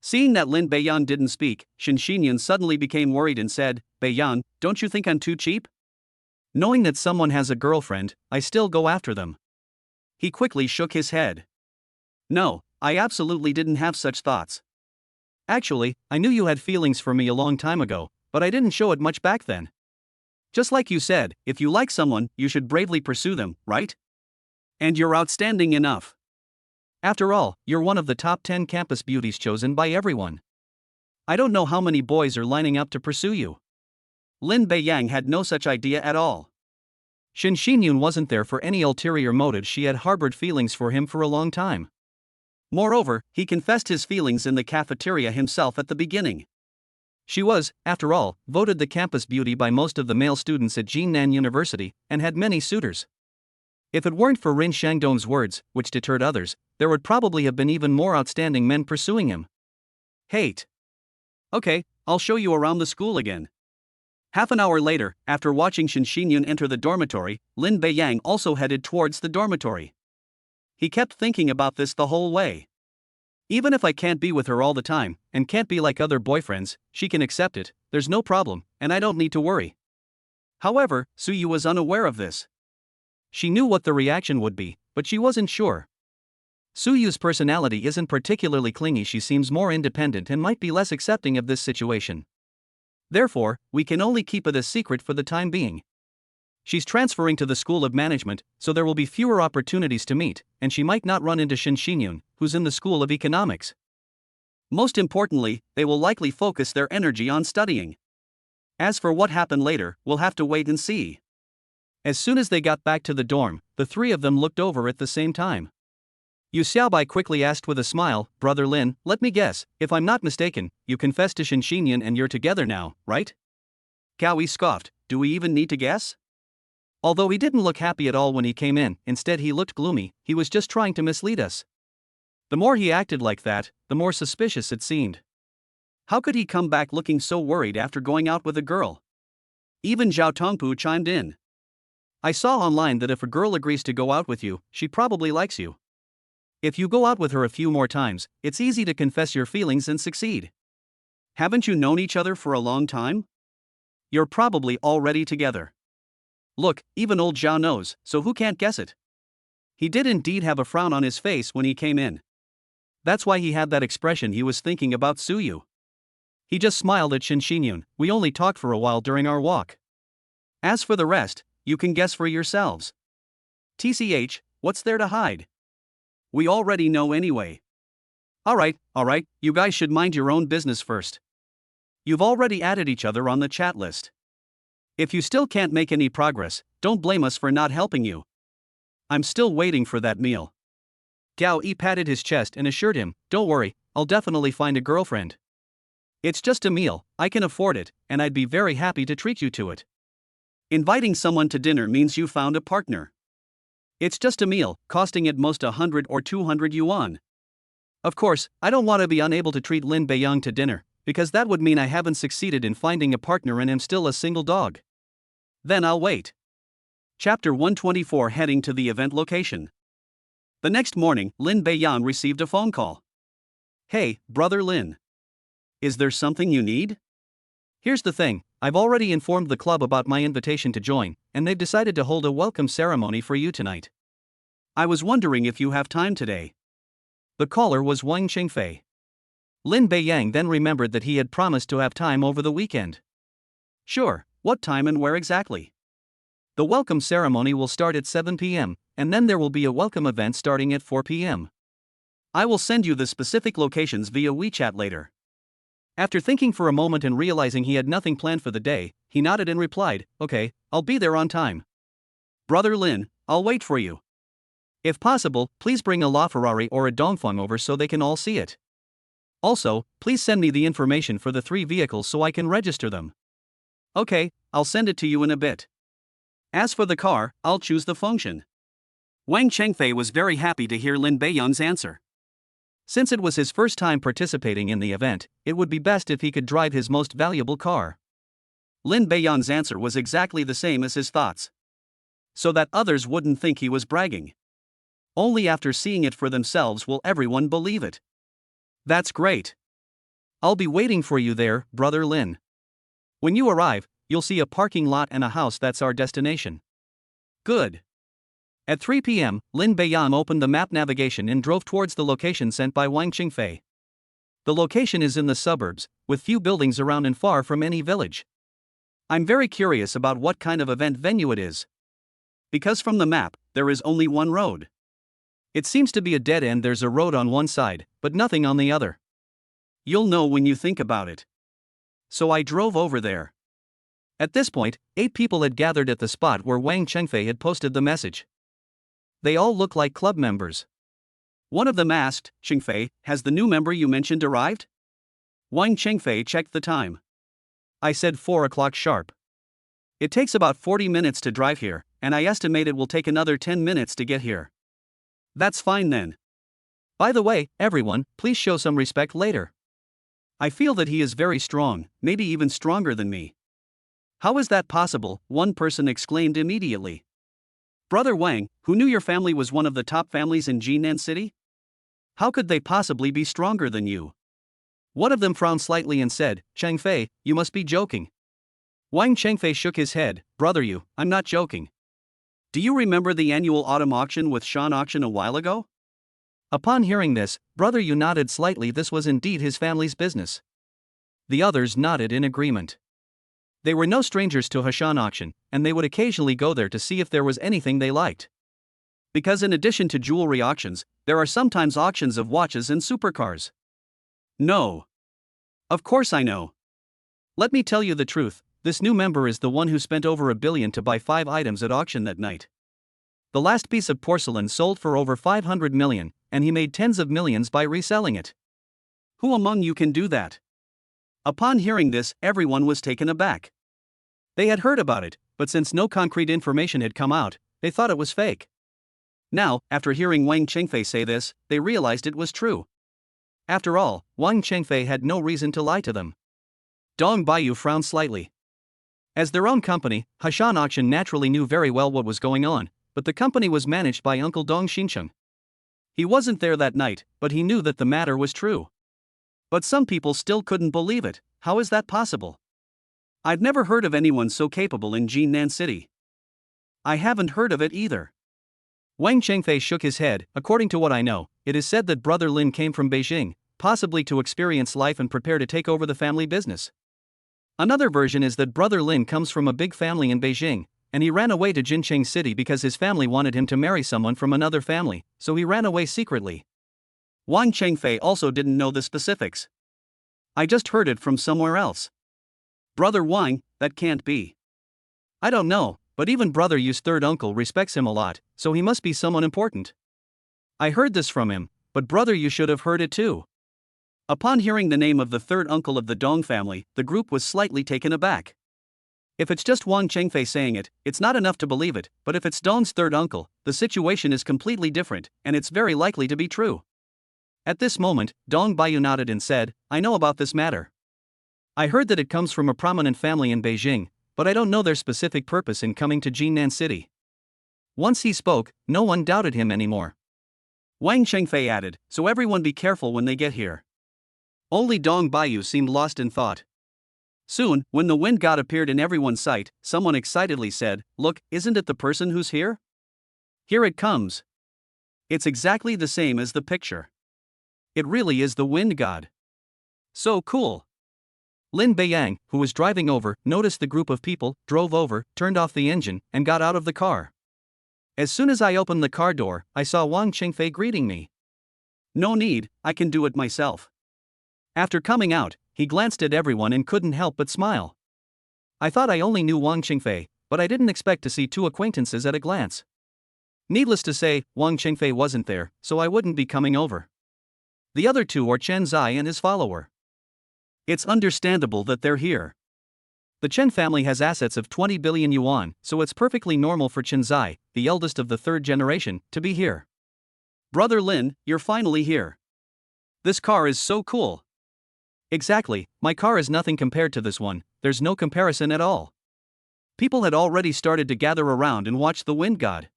Seeing that Lin Beiyan didn't speak, Shen Xinyan suddenly became worried and said, "Beiyan, don't you think I'm too cheap? Knowing that someone has a girlfriend, I still go after them." He quickly shook his head. "No, I absolutely didn't have such thoughts. Actually, I knew you had feelings for me a long time ago, but I didn't show it much back then. Just like you said, if you like someone, you should bravely pursue them, right? And you're outstanding enough. After all, you're one of the top 10 campus beauties chosen by everyone. I don't know how many boys are lining up to pursue you." Lin Beiyang had no such idea at all. Shen Xinyun wasn't there for any ulterior motive. She had harbored feelings for him for a long time. Moreover, he confessed his feelings in the cafeteria himself at the beginning. She was, after all, voted the campus beauty by most of the male students at Jinan University, and had many suitors. If it weren't for Rin Shangdong's words, which deterred others, there would probably have been even more outstanding men pursuing him. Hate. Okay, I'll show you around the school again. Half an hour later, after watching Shen Xinyun enter the dormitory, Lin Beiyang also headed towards the dormitory. He kept thinking about this the whole way. Even if I can't be with her all the time, and can't be like other boyfriends, she can accept it, there's no problem, and I don't need to worry. However, Suyu was unaware of this. She knew what the reaction would be, but she wasn't sure. Suyu's personality isn't particularly clingy. She seems more independent and might be less accepting of this situation. Therefore, we can only keep it a secret for the time being. She's transferring to the School of Management, so there will be fewer opportunities to meet, and she might not run into Shen Xinyun, who's in the School of Economics. Most importantly, they will likely focus their energy on studying. As for what happened later, we'll have to wait and see. As soon as they got back to the dorm, the three of them looked over at the same time. Yu Xiaobai quickly asked with a smile, "Brother Lin, let me guess, if I'm not mistaken, you confessed to Shen Xinyun and you're together now, right?" Gao Yi scoffed, "Do we even need to guess?" Although he didn't look happy at all when he came in, instead he looked gloomy. He was just trying to mislead us. The more he acted like that, the more suspicious it seemed. How could he come back looking so worried after going out with a girl? Even Zhao Tongpu chimed in. "I saw online that if a girl agrees to go out with you, she probably likes you. If you go out with her a few more times, it's easy to confess your feelings and succeed. Haven't you known each other for a long time? You're probably already together. Look, even old Zhao knows, so who can't guess it?" He did indeed have a frown on his face when he came in. That's why he had that expression. He was thinking about Suyu. He just smiled at Shen Xinyun. "We only talked for a while during our walk. As for the rest, you can guess for yourselves. TCH, what's there to hide? We already know anyway. Alright, you guys should mind your own business first. You've already added each other on the chat list. If you still can't make any progress, don't blame us for not helping you. I'm still waiting for that meal." Gao Yi patted his chest and assured him, "Don't worry, I'll definitely find a girlfriend. It's just a meal, I can afford it, and I'd be very happy to treat you to it." Inviting someone to dinner means you found a partner. It's just a meal, costing at most 100 or 200 yuan. Of course, I don't want to be unable to treat Lin Beiyang to dinner, because that would mean I haven't succeeded in finding a partner and am still a single dog. Then I'll wait. Chapter 124. Heading to the event location. The next morning, Lin Beiyan received a phone call. "Hey, Brother Lin. Is there something you need? Here's the thing, I've already informed the club about my invitation to join, and they've decided to hold a welcome ceremony for you tonight. I was wondering if you have time today." The caller was Wang Qingfei. Lin Beiyang then remembered that he had promised to have time over the weekend. "Sure, what time and where exactly?" "The welcome ceremony will start at 7 p.m., and then there will be a welcome event starting at 4 p.m. I will send you the specific locations via WeChat later." After thinking for a moment and realizing he had nothing planned for the day, he nodded and replied, "Okay, I'll be there on time. Brother Lin, I'll wait for you. If possible, please bring a LaFerrari or a Dongfeng over so they can all see it. Also, please send me the information for the 3 vehicles so I can register them." Okay, I'll send it to you in a bit. As for the car, I'll choose the function. Wang Chengfei was very happy to hear Lin Beiyang's answer. Since it was his first time participating in the event, it would be best if he could drive his most valuable car. Lin Beiyang's answer was exactly the same as his thoughts, so that others wouldn't think he was bragging. Only after seeing it for themselves will everyone believe it. That's great. I'll be waiting for you there, Brother Lin. When you arrive, you'll see a parking lot and a house. That's our destination. Good. At 3 p.m., Lin Beiyang opened the map navigation and drove towards the location sent by Wang Qingfei. The location is in the suburbs, with few buildings around and far from any village. I'm very curious about what kind of event venue it is. Because from the map, there is only one road. It seems to be a dead end. There's a road on one side, but nothing on the other. You'll know when you think about it. So I drove over there. At this point, 8 people had gathered at the spot where Wang Chengfei had posted the message. They all look like club members. One of them asked, Chengfei, has the new member you mentioned arrived? Wang Chengfei checked the time. I said 4 o'clock sharp. It takes about 40 minutes to drive here, and I estimate it will take another 10 minutes to get here. That's fine then. By the way, everyone, please show some respect later. I feel that he is very strong, maybe even stronger than me. How is that possible? One person exclaimed immediately. Brother Wang, who knew your family was one of the top families in Jinan City? How could they possibly be stronger than you? One of them frowned slightly and said, Chengfei, you must be joking. Wang Chengfei shook his head, Brother you, I'm not joking. Do you remember the annual autumn auction with Shan auction a while ago? Upon hearing this, Brother Yu nodded slightly. This was indeed his family's business. The others nodded in agreement. They were no strangers to Hashan auction, and they would occasionally go there to see if there was anything they liked. Because in addition to jewelry auctions, there are sometimes auctions of watches and supercars. No. Of course I know. Let me tell you the truth, this new member is the one who spent over $1 billion to buy 5 items at auction that night. The last piece of porcelain sold for over 500 million, and he made tens of millions by reselling it. Who among you can do that? Upon hearing this, everyone was taken aback. They had heard about it, but since no concrete information had come out, they thought it was fake. Now, after hearing Wang Chengfei say this, they realized it was true. After all, Wang Chengfei had no reason to lie to them. Dong Baiyu frowned slightly. As their own company, Hashan Auction naturally knew very well what was going on, but the company was managed by Uncle Dong Xincheng. He wasn't there that night, but he knew that the matter was true. But some people still couldn't believe it. How is that possible? I've never heard of anyone so capable in Jinan City. I haven't heard of it either. Wang Chengfei shook his head. According to what I know, it is said that Brother Lin came from Beijing, possibly to experience life and prepare to take over the family business. Another version is that Brother Lin comes from a big family in Beijing, and he ran away to Jincheng City because his family wanted him to marry someone from another family, so he ran away secretly. Wang Chengfei also didn't know the specifics. I just heard it from somewhere else. Brother Wang, that can't be. I don't know, but even Brother Yu's third uncle respects him a lot, so he must be someone important. I heard this from him, but Brother Yu should have heard it too. Upon hearing the name of the third uncle of the Dong family, the group was slightly taken aback. If it's just Wang Chengfei saying it, it's not enough to believe it, but if it's Dong's third uncle, the situation is completely different, and it's very likely to be true. At this moment, Dong Baiyu nodded and said, I know about this matter. I heard that it comes from a prominent family in Beijing, but I don't know their specific purpose in coming to Jinan City. Once he spoke, no one doubted him anymore. Wang Chengfei added, so everyone be careful when they get here. Only Dong Baiyu seemed lost in thought. Soon, when the wind god appeared in everyone's sight, someone excitedly said, Look, isn't it the person who's here? Here it comes. It's exactly the same as the picture. It really is the wind god. So cool. Lin Beiyang, who was driving over, noticed the group of people, drove over, turned off the engine, and got out of the car. As soon as I opened the car door, I saw Wang Chengfei greeting me. No need, I can do it myself. After coming out, he glanced at everyone and couldn't help but smile. I thought I only knew Wang Chengfei, but I didn't expect to see 2 acquaintances at a glance. Needless to say, Wang Chengfei wasn't there, so I wouldn't be coming over. The other 2 are Chen Zai and his follower. It's understandable that they're here. The Chen family has assets of 20 billion yuan, so it's perfectly normal for Chen Zai, the eldest of the third generation, to be here. Brother Lin, you're finally here. This car is so cool. Exactly, my car is nothing compared to this one, there's no comparison at all. People had already started to gather around and watch the wind god.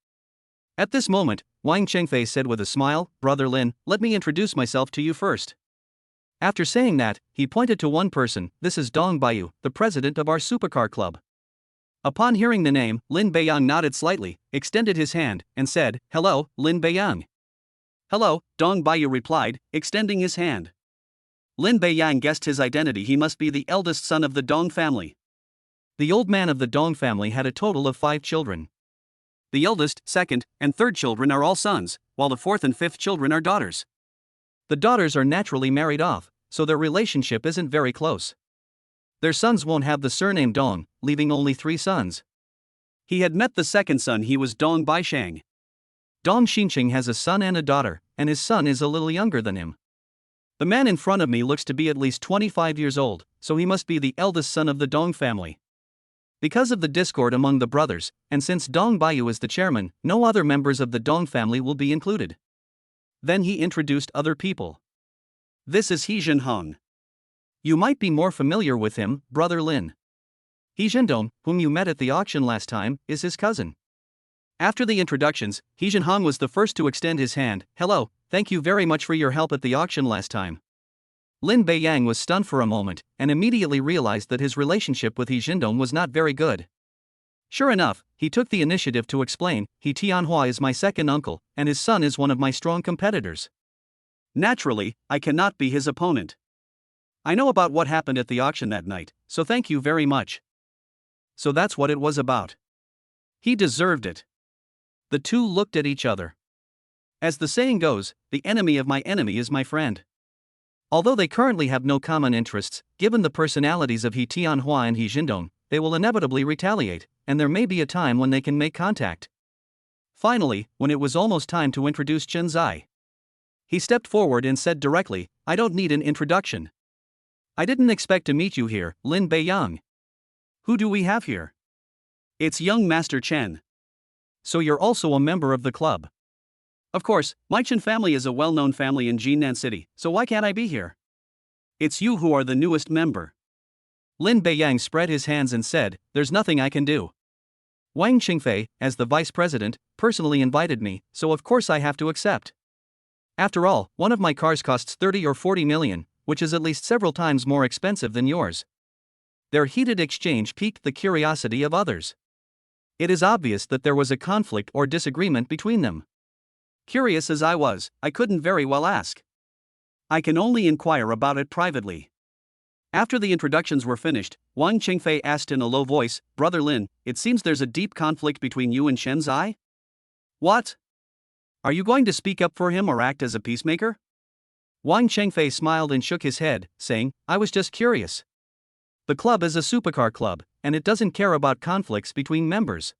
At this moment, Wang Chengfei said with a smile, Brother Lin, let me introduce myself to you first. After saying that, he pointed to one person, this is Dong Baiyu, the president of our supercar club. Upon hearing the name, Lin Beiyang nodded slightly, extended his hand, and said, Hello, Lin Beiyang. Hello, Dong Baiyu replied, extending his hand. Lin Beiyang guessed his identity, he must be the eldest son of the Dong family. The old man of the Dong family had a total of 5 children. The eldest, second, and third children are all sons, while the fourth and fifth children are daughters. The daughters are naturally married off, so their relationship isn't very close. Their sons won't have the surname Dong, leaving only 3 sons. He had met the second son, he was Dong Baishang. Dong Xinqing has a son and a daughter, and his son is a little younger than him. The man in front of me looks to be at least 25 years old, so he must be the eldest son of the Dong family. Because of the discord among the brothers, and since Dong Baiyu is the chairman, no other members of the Dong family will be included. Then he introduced other people. This is He Zhenhong. You might be more familiar with him, Brother Lin. He Zhendong, whom you met at the auction last time, is his cousin. After the introductions, He Zhenhong was the first to extend his hand. Hello, thank you very much for your help at the auction last time. Lin Beiyang was stunned for a moment, and immediately realized that his relationship with He Zhendong was not very good. Sure enough, he took the initiative to explain, He Tianhua is my second uncle, and his son is one of my strong competitors. Naturally, I cannot be his opponent. I know about what happened at the auction that night, so thank you very much. So that's what it was about. He deserved it. The two looked at each other. As the saying goes, the enemy of my enemy is my friend. Although they currently have no common interests, given the personalities of He Tianhua and He Zhendong, they will inevitably retaliate, and there may be a time when they can make contact. Finally, when it was almost time to introduce Chen Zai, he stepped forward and said directly, I don't need an introduction. I didn't expect to meet you here, Lin Beiyang. Who do we have here? It's young Master Chen. So you're also a member of the club. Of course, my Chen family is a well-known family in Jinan City, so why can't I be here? It's you who are the newest member. Lin Beiyang spread his hands and said, there's nothing I can do. Wang Qingfei, as the vice president, personally invited me, so of course I have to accept. After all, one of my cars costs 30 or 40 million, which is at least several times more expensive than yours. Their heated exchange piqued the curiosity of others. It is obvious that there was a conflict or disagreement between them. Curious as I was, I couldn't very well ask. I can only inquire about it privately. After the introductions were finished, Wang Qingfei asked in a low voice, Brother Lin, it seems there's a deep conflict between you and Chen Zai? What? Are you going to speak up for him or act as a peacemaker? Wang Qingfei smiled and shook his head, saying, I was just curious. The club is a supercar club, and it doesn't care about conflicts between members.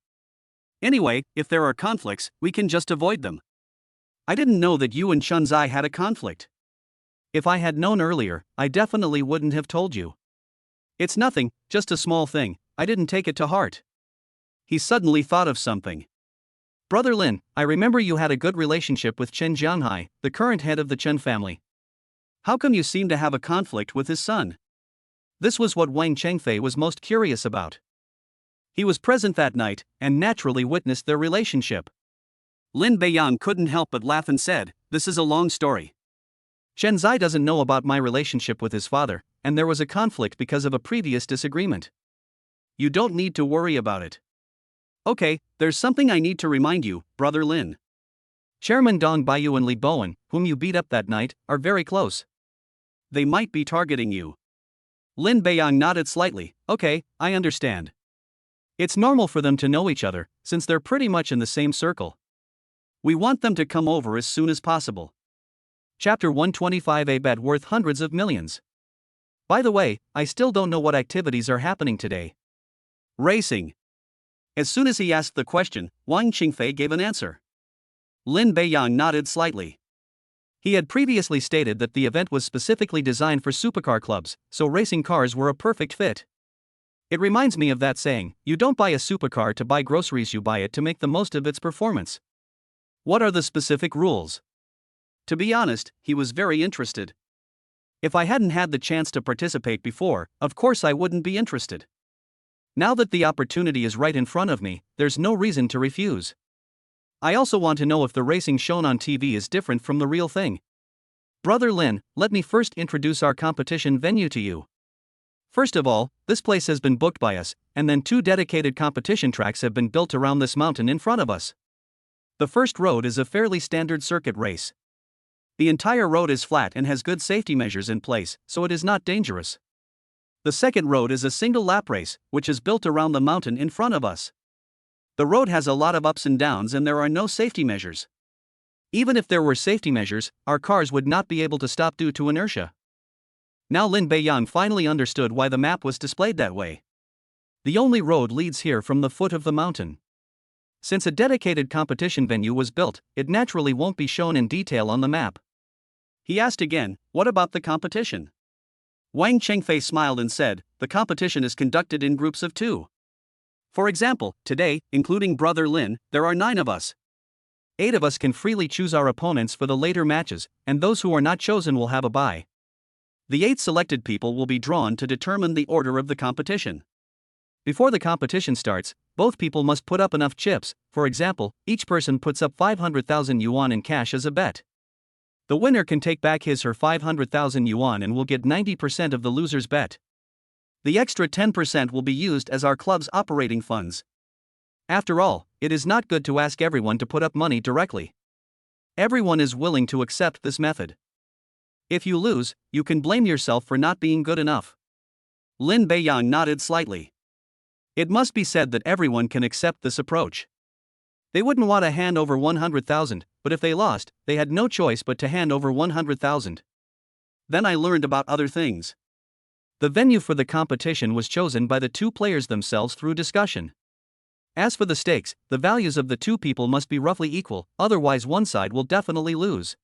Anyway, if there are conflicts, we can just avoid them. I didn't know that you and Chen Zai had a conflict. If I had known earlier, I definitely wouldn't have told you. It's nothing, just a small thing, I didn't take it to heart. He suddenly thought of something. Brother Lin, I remember you had a good relationship with Chen Jianhai, the current head of the Chen family. How come you seem to have a conflict with his son? This was what Wang Chengfei was most curious about. He was present that night, and naturally witnessed their relationship. Lin Beiyang couldn't help but laugh and said, this is a long story. Chen Zai doesn't know about my relationship with his father, and there was a conflict because of a previous disagreement. You don't need to worry about it. Okay, there's something I need to remind you, Brother Lin. Chairman Dong Baiyu and Li Bowen, whom you beat up that night, are very close. They might be targeting you. Lin Beiyang nodded slightly, okay, I understand. It's normal for them to know each other, since they're pretty much in the same circle. We want them to come over as soon as possible. Chapter 125, a bet worth hundreds of millions. By the way, I still don't know what activities are happening today. Racing. As soon as he asked the question, Wang Qingfei gave an answer. Lin Beiyang nodded slightly. He had previously stated that the event was specifically designed for supercar clubs, so racing cars were a perfect fit. It reminds me of that saying, you don't buy a supercar to buy groceries, you buy it to make the most of its performance. What are the specific rules? To be honest, he was very interested. If I hadn't had the chance to participate before, of course I wouldn't be interested. Now that the opportunity is right in front of me, there's no reason to refuse. I also want to know if the racing shown on TV is different from the real thing. Brother Lin, let me first introduce our competition venue to you. First of all, this place has been booked by us, and then 2 dedicated competition tracks have been built around this mountain in front of us. The first road is a fairly standard circuit race. The entire road is flat and has good safety measures in place, so it is not dangerous. The second road is a single lap race, which is built around the mountain in front of us. The road has a lot of ups and downs and there are no safety measures. Even if there were safety measures, our cars would not be able to stop due to inertia. Now Lin Beiyang finally understood why the map was displayed that way. The only road leads here from the foot of the mountain. Since a dedicated competition venue was built, it naturally won't be shown in detail on the map. He asked again, what about the competition? Wang Chengfei smiled and said, the competition is conducted in groups of 2. For example, today, including Brother Lin, there are 9 of us. 8 of us can freely choose our opponents for the later matches, and those who are not chosen will have a bye. The 8 selected people will be drawn to determine the order of the competition. Before the competition starts, both people must put up enough chips. For example, each person puts up 500,000 yuan in cash as a bet. The winner can take back his or her 500,000 yuan and will get 90% of the loser's bet. The extra 10% will be used as our club's operating funds. After all, it is not good to ask everyone to put up money directly. Everyone is willing to accept this method. If you lose, you can blame yourself for not being good enough. Lin Beiyang nodded slightly. It must be said that everyone can accept this approach. They wouldn't want to hand over 100,000, but if they lost, they had no choice but to hand over 100,000. Then I learned about other things. The venue for the competition was chosen by the 2 players themselves through discussion. As for the stakes, the values of the 2 people must be roughly equal, otherwise one side will definitely lose.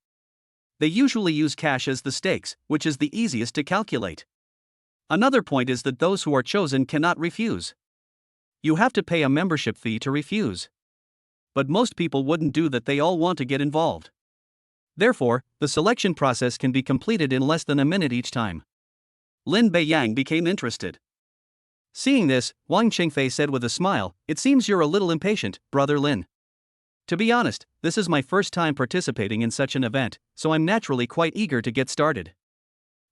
They usually use cash as the stakes, which is the easiest to calculate. Another point is that those who are chosen cannot refuse. You have to pay a membership fee to refuse. But most people wouldn't do that, they all want to get involved. Therefore, the selection process can be completed in less than a minute each time. Lin Beiyang became interested. Seeing this, Wang Chengfei said with a smile, it seems you're a little impatient, Brother Lin. To be honest, this is my first time participating in such an event, so I'm naturally quite eager to get started.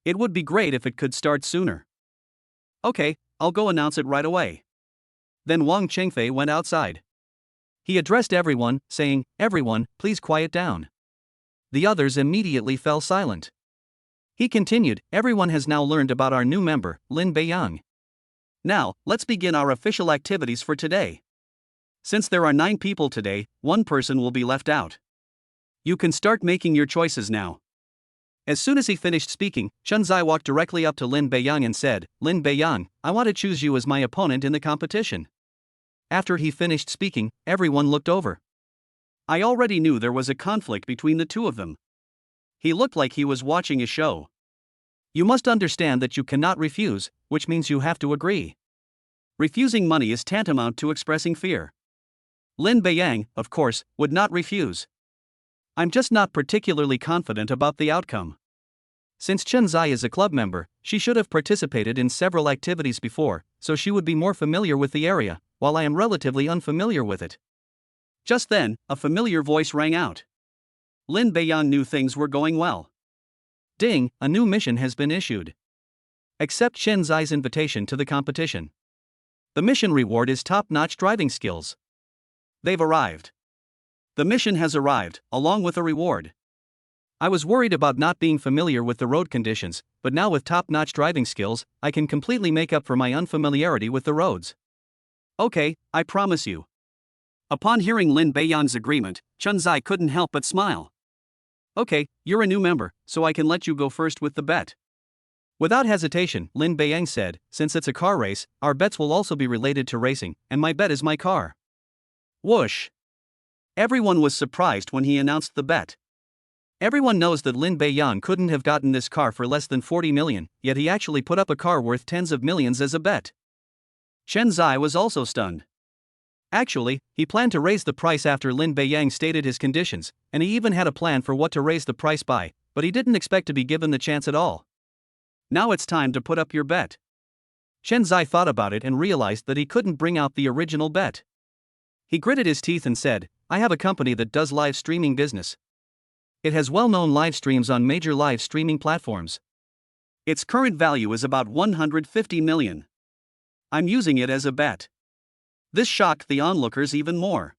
It would be great if it could start sooner. Okay, I'll go announce it right away. Then Wang Chengfei went outside. He addressed everyone, saying, everyone, please quiet down. The others immediately fell silent. He continued, everyone has now learned about our new member, Lin Beiyang. Now, let's begin our official activities for today. Since there are 9 people today, 1 person will be left out. You can start making your choices now. As soon as he finished speaking, Chen Zai walked directly up to Lin Beiyang and said, Lin Beiyang, I want to choose you as my opponent in the competition. After he finished speaking, everyone looked over. I already knew there was a conflict between the 2 of them. He looked like he was watching a show. You must understand that you cannot refuse, which means you have to agree. Refusing money is tantamount to expressing fear. Lin Beiyang, of course, would not refuse. I'm just not particularly confident about the outcome. Since Chen Zai is a club member, she should have participated in several activities before, so she would be more familiar with the area, while I am relatively unfamiliar with it. Just then, a familiar voice rang out. Lin Beiyang knew things were going well. Ding, a new mission has been issued. Accept Chen Zai's invitation to the competition. The mission reward is top-notch driving skills. They've arrived. The mission has arrived, along with a reward. I was worried about not being familiar with the road conditions, but now with top-notch driving skills, I can completely make up for my unfamiliarity with the roads. Okay, I promise you. Upon hearing Lin Beiyang's agreement, Chen Zai couldn't help but smile. Okay, you're a new member, so I can let you go first with the bet. Without hesitation, Lin Beiyang said, since it's a car race, our bets will also be related to racing, and my bet is my car. Whoosh! Everyone was surprised when he announced the bet. Everyone knows that Lin Beiyang couldn't have gotten this car for less than 40 million, yet he actually put up a car worth tens of millions as a bet. Chen Zai was also stunned. Actually, he planned to raise the price after Lin Beiyang stated his conditions, and he even had a plan for what to raise the price by, but he didn't expect to be given the chance at all. Now it's time to put up your bet. Chen Zai thought about it and realized that he couldn't bring out the original bet. He gritted his teeth and said, I have a company that does live streaming business. It has well-known live streams on major live streaming platforms. Its current value is about 150 million. I'm using it as a bet. This shocked the onlookers even more.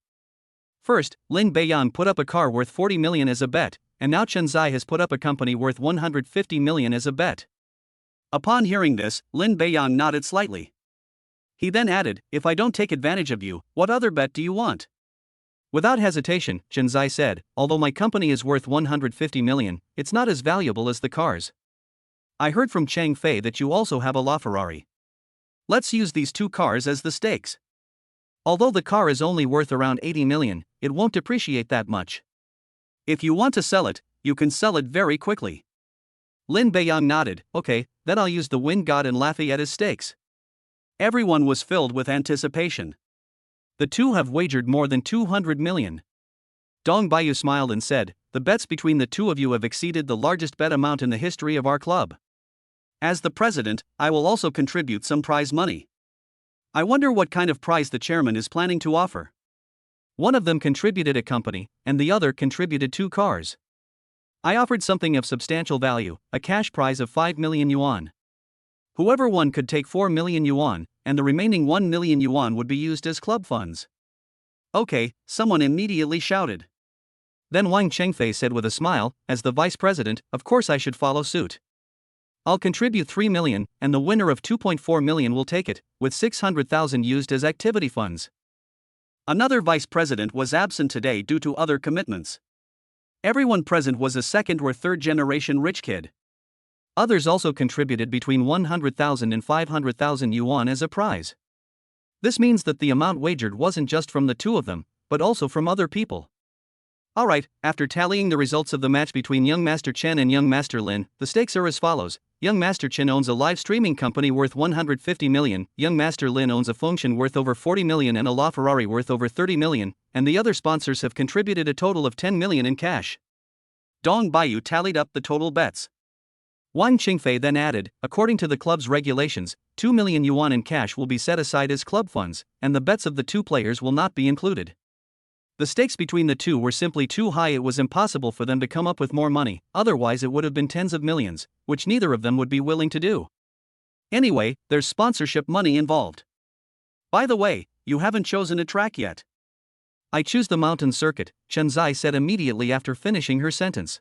First, Lin Beiyang put up a car worth 40 million as a bet, and now Chen Zai has put up a company worth 150 million as a bet. Upon hearing this, Lin Beiyang nodded slightly. He then added, if I don't take advantage of you, what other bet do you want? Without hesitation, Chen Zai said, although my company is worth 150 million, it's not as valuable as the cars. I heard from Chang Fei that you also have a LaFerrari. Let's use these two cars as the stakes. Although the car is only worth around 80 million, it won't depreciate that much. If you want to sell it, you can sell it very quickly. Lin Beiyang nodded, okay, then I'll use the Wind God and Lafayette as stakes. Everyone was filled with anticipation. The two have wagered more than 200 million. Dong Baiyu smiled and said, the bets between the two of you have exceeded the largest bet amount in the history of our club. As the president, I will also contribute some prize money. I wonder what kind of prize the chairman is planning to offer. One of them contributed a company, and the other contributed 2 cars. I offered something of substantial value, a cash prize of 5 million yuan. Whoever won could take 4 million yuan, and the remaining 1 million yuan would be used as club funds. Okay, someone immediately shouted. Then Wang Chengfei said with a smile, as the vice president, of course I should follow suit. I'll contribute 3 million, and the winner of 2.4 million will take it, with 600,000 used as activity funds. Another vice president was absent today due to other commitments. Everyone present was a second or third generation rich kid. Others also contributed between 100,000 and 500,000 yuan as a prize. This means that the amount wagered wasn't just from the two of them, but also from other people. Alright, after tallying the results of the match between young Master Chen and young Master Lin, the stakes are as follows. Young Master Chen owns a live streaming company worth 150 million, young Master Lin owns a function worth over 40 million and a LaFerrari worth over 30 million, and the other sponsors have contributed a total of 10 million in cash. Dong Baiyu tallied up the total bets. Wang Qingfei then added, according to the club's regulations, 2 million yuan in cash will be set aside as club funds, and the bets of the two players will not be included. The stakes between the two were simply too high, it was impossible for them to come up with more money, otherwise it would have been tens of millions, which neither of them would be willing to do. Anyway, there's sponsorship money involved. By the way, you haven't chosen a track yet. I choose the mountain circuit, Chen Zai said immediately after finishing her sentence.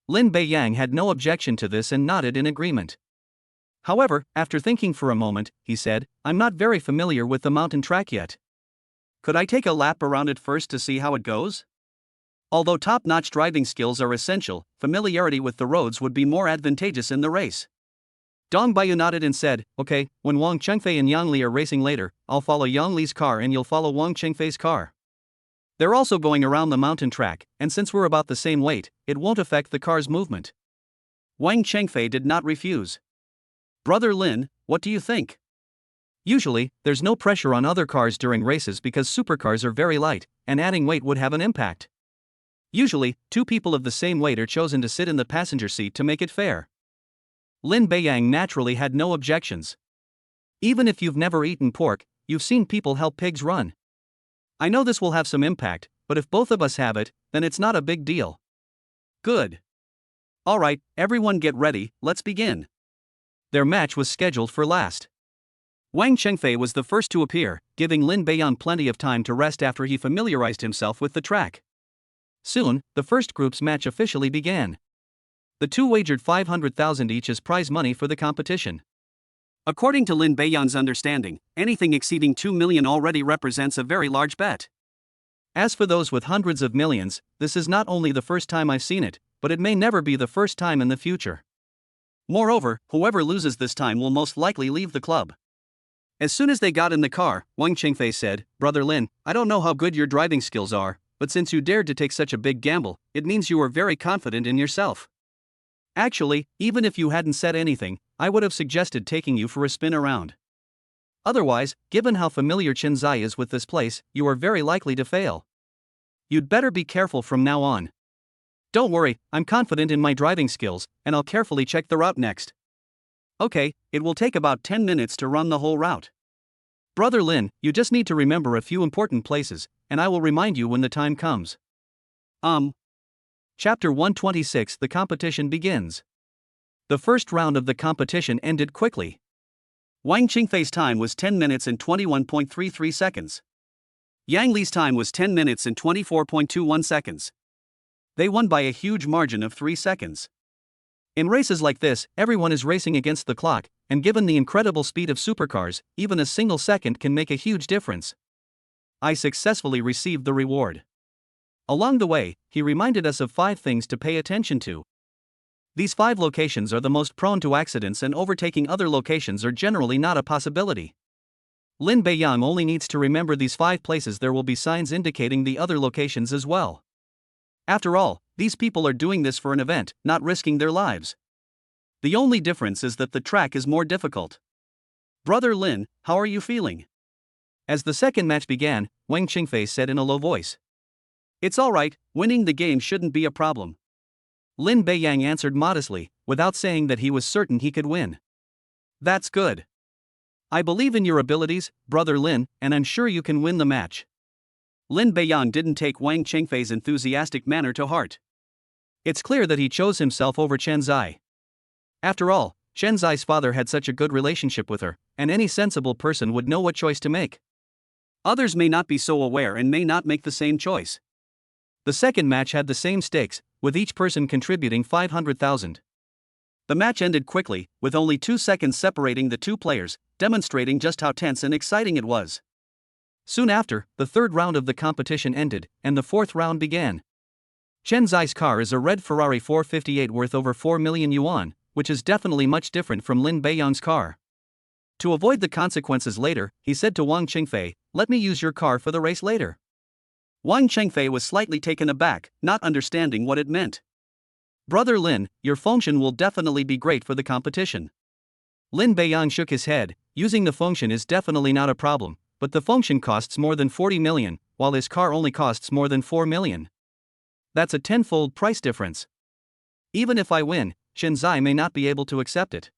Lin Beiyang had no objection to this and nodded in agreement. However, after thinking for a moment, he said, I'm not very familiar with the mountain track yet. Could I take a lap around it first to see how it goes? Although top-notch driving skills are essential, familiarity with the roads would be more advantageous in the race. Dong Baiyu nodded and said, okay, when Wang Chengfei and Yang Li are racing later, I'll follow Yang Li's car and you'll follow Wang Chengfei's car. They're also going around the mountain track, and since we're about the same weight, it won't affect the car's movement. Wang Chengfei did not refuse. Brother Lin, what do you think? Usually, there's no pressure on other cars during races because supercars are very light, and adding weight would have an impact. Usually, 2 people of the same weight are chosen to sit in the passenger seat to make it fair. Lin Beiyang naturally had no objections. Even if you've never eaten pork, you've seen people help pigs run. I know this will have some impact, but if both of us have it, then it's not a big deal. Good. Alright, everyone get ready, let's begin. Their match was scheduled for last. Wang Chengfei was the first to appear, giving Lin Beiyang plenty of time to rest after he familiarized himself with the track. Soon, the first group's match officially began. The two wagered 500,000 each as prize money for the competition. According to Lin Beiyang's understanding, anything exceeding 2 million already represents a very large bet. As for those with hundreds of millions, this is not only the first time I've seen it, but it may never be the first time in the future. Moreover, whoever loses this time will most likely leave the club. As soon as they got in the car, Wang Chengfei said, Brother Lin, I don't know how good your driving skills are, but since you dared to take such a big gamble, it means you are very confident in yourself. Actually, even if you hadn't said anything, I would have suggested taking you for a spin around. Otherwise, given how familiar Chinzai is with this place, you are very likely to fail. You'd better be careful from now on. Don't worry, I'm confident in my driving skills, and I'll carefully check the route next. Okay, it will take about 10 minutes to run the whole route. Brother Lin, you just need to remember a few important places, and I will remind you when the time comes. Chapter 126. The competition begins. The first round of the competition ended quickly. Wang Qingfei's time was 10 minutes and 21.33 seconds. Yang Li's time was 10 minutes and 24.21 seconds. They won by a huge margin of 3 seconds. In races like this, everyone is racing against the clock, and given the incredible speed of supercars, even a single second can make a huge difference. I successfully received the reward. Along the way, he reminded us of 5 things to pay attention to. These 5 locations are the most prone to accidents, and overtaking other locations are generally not a possibility. Lin Beiyang only needs to remember these 5 places. There will be signs indicating the other locations as well. After all, these people are doing this for an event, not risking their lives. The only difference is that the track is more difficult. Brother Lin, how are you feeling? As the second match began, Wang Qingfei said in a low voice. It's alright, winning the game shouldn't be a problem. Lin Beiyang answered modestly, without saying that he was certain he could win. That's good. I believe in your abilities, Brother Lin, and I'm sure you can win the match. Lin Beiyang didn't take Wang Qingfei's enthusiastic manner to heart. It's clear that he chose himself over Chenzai. After all, Chenzai's father had such a good relationship with her, and any sensible person would know what choice to make. Others may not be so aware and may not make the same choice. The second match had the same stakes, with each person contributing 500,000. The match ended quickly, with only 2 seconds separating the 2 players, demonstrating just how tense and exciting it was. Soon after, the third round of the competition ended, and the fourth round began. Chenzai's car is a red Ferrari 458 worth over 4 million yuan, which is definitely much different from Lin Beiyang's car. To avoid the consequences later, he said to Wang Qingfei, "Let me use your car for the race later." Wang Qingfei was slightly taken aback, not understanding what it meant. Brother Lin, your function will definitely be great for the competition. Lin Beiyang shook his head. Using the function is definitely not a problem, but the function costs more than 40 million, while his car only costs more than 4 million. That's a 10-fold price difference. Even if I win, Chenzai may not be able to accept it.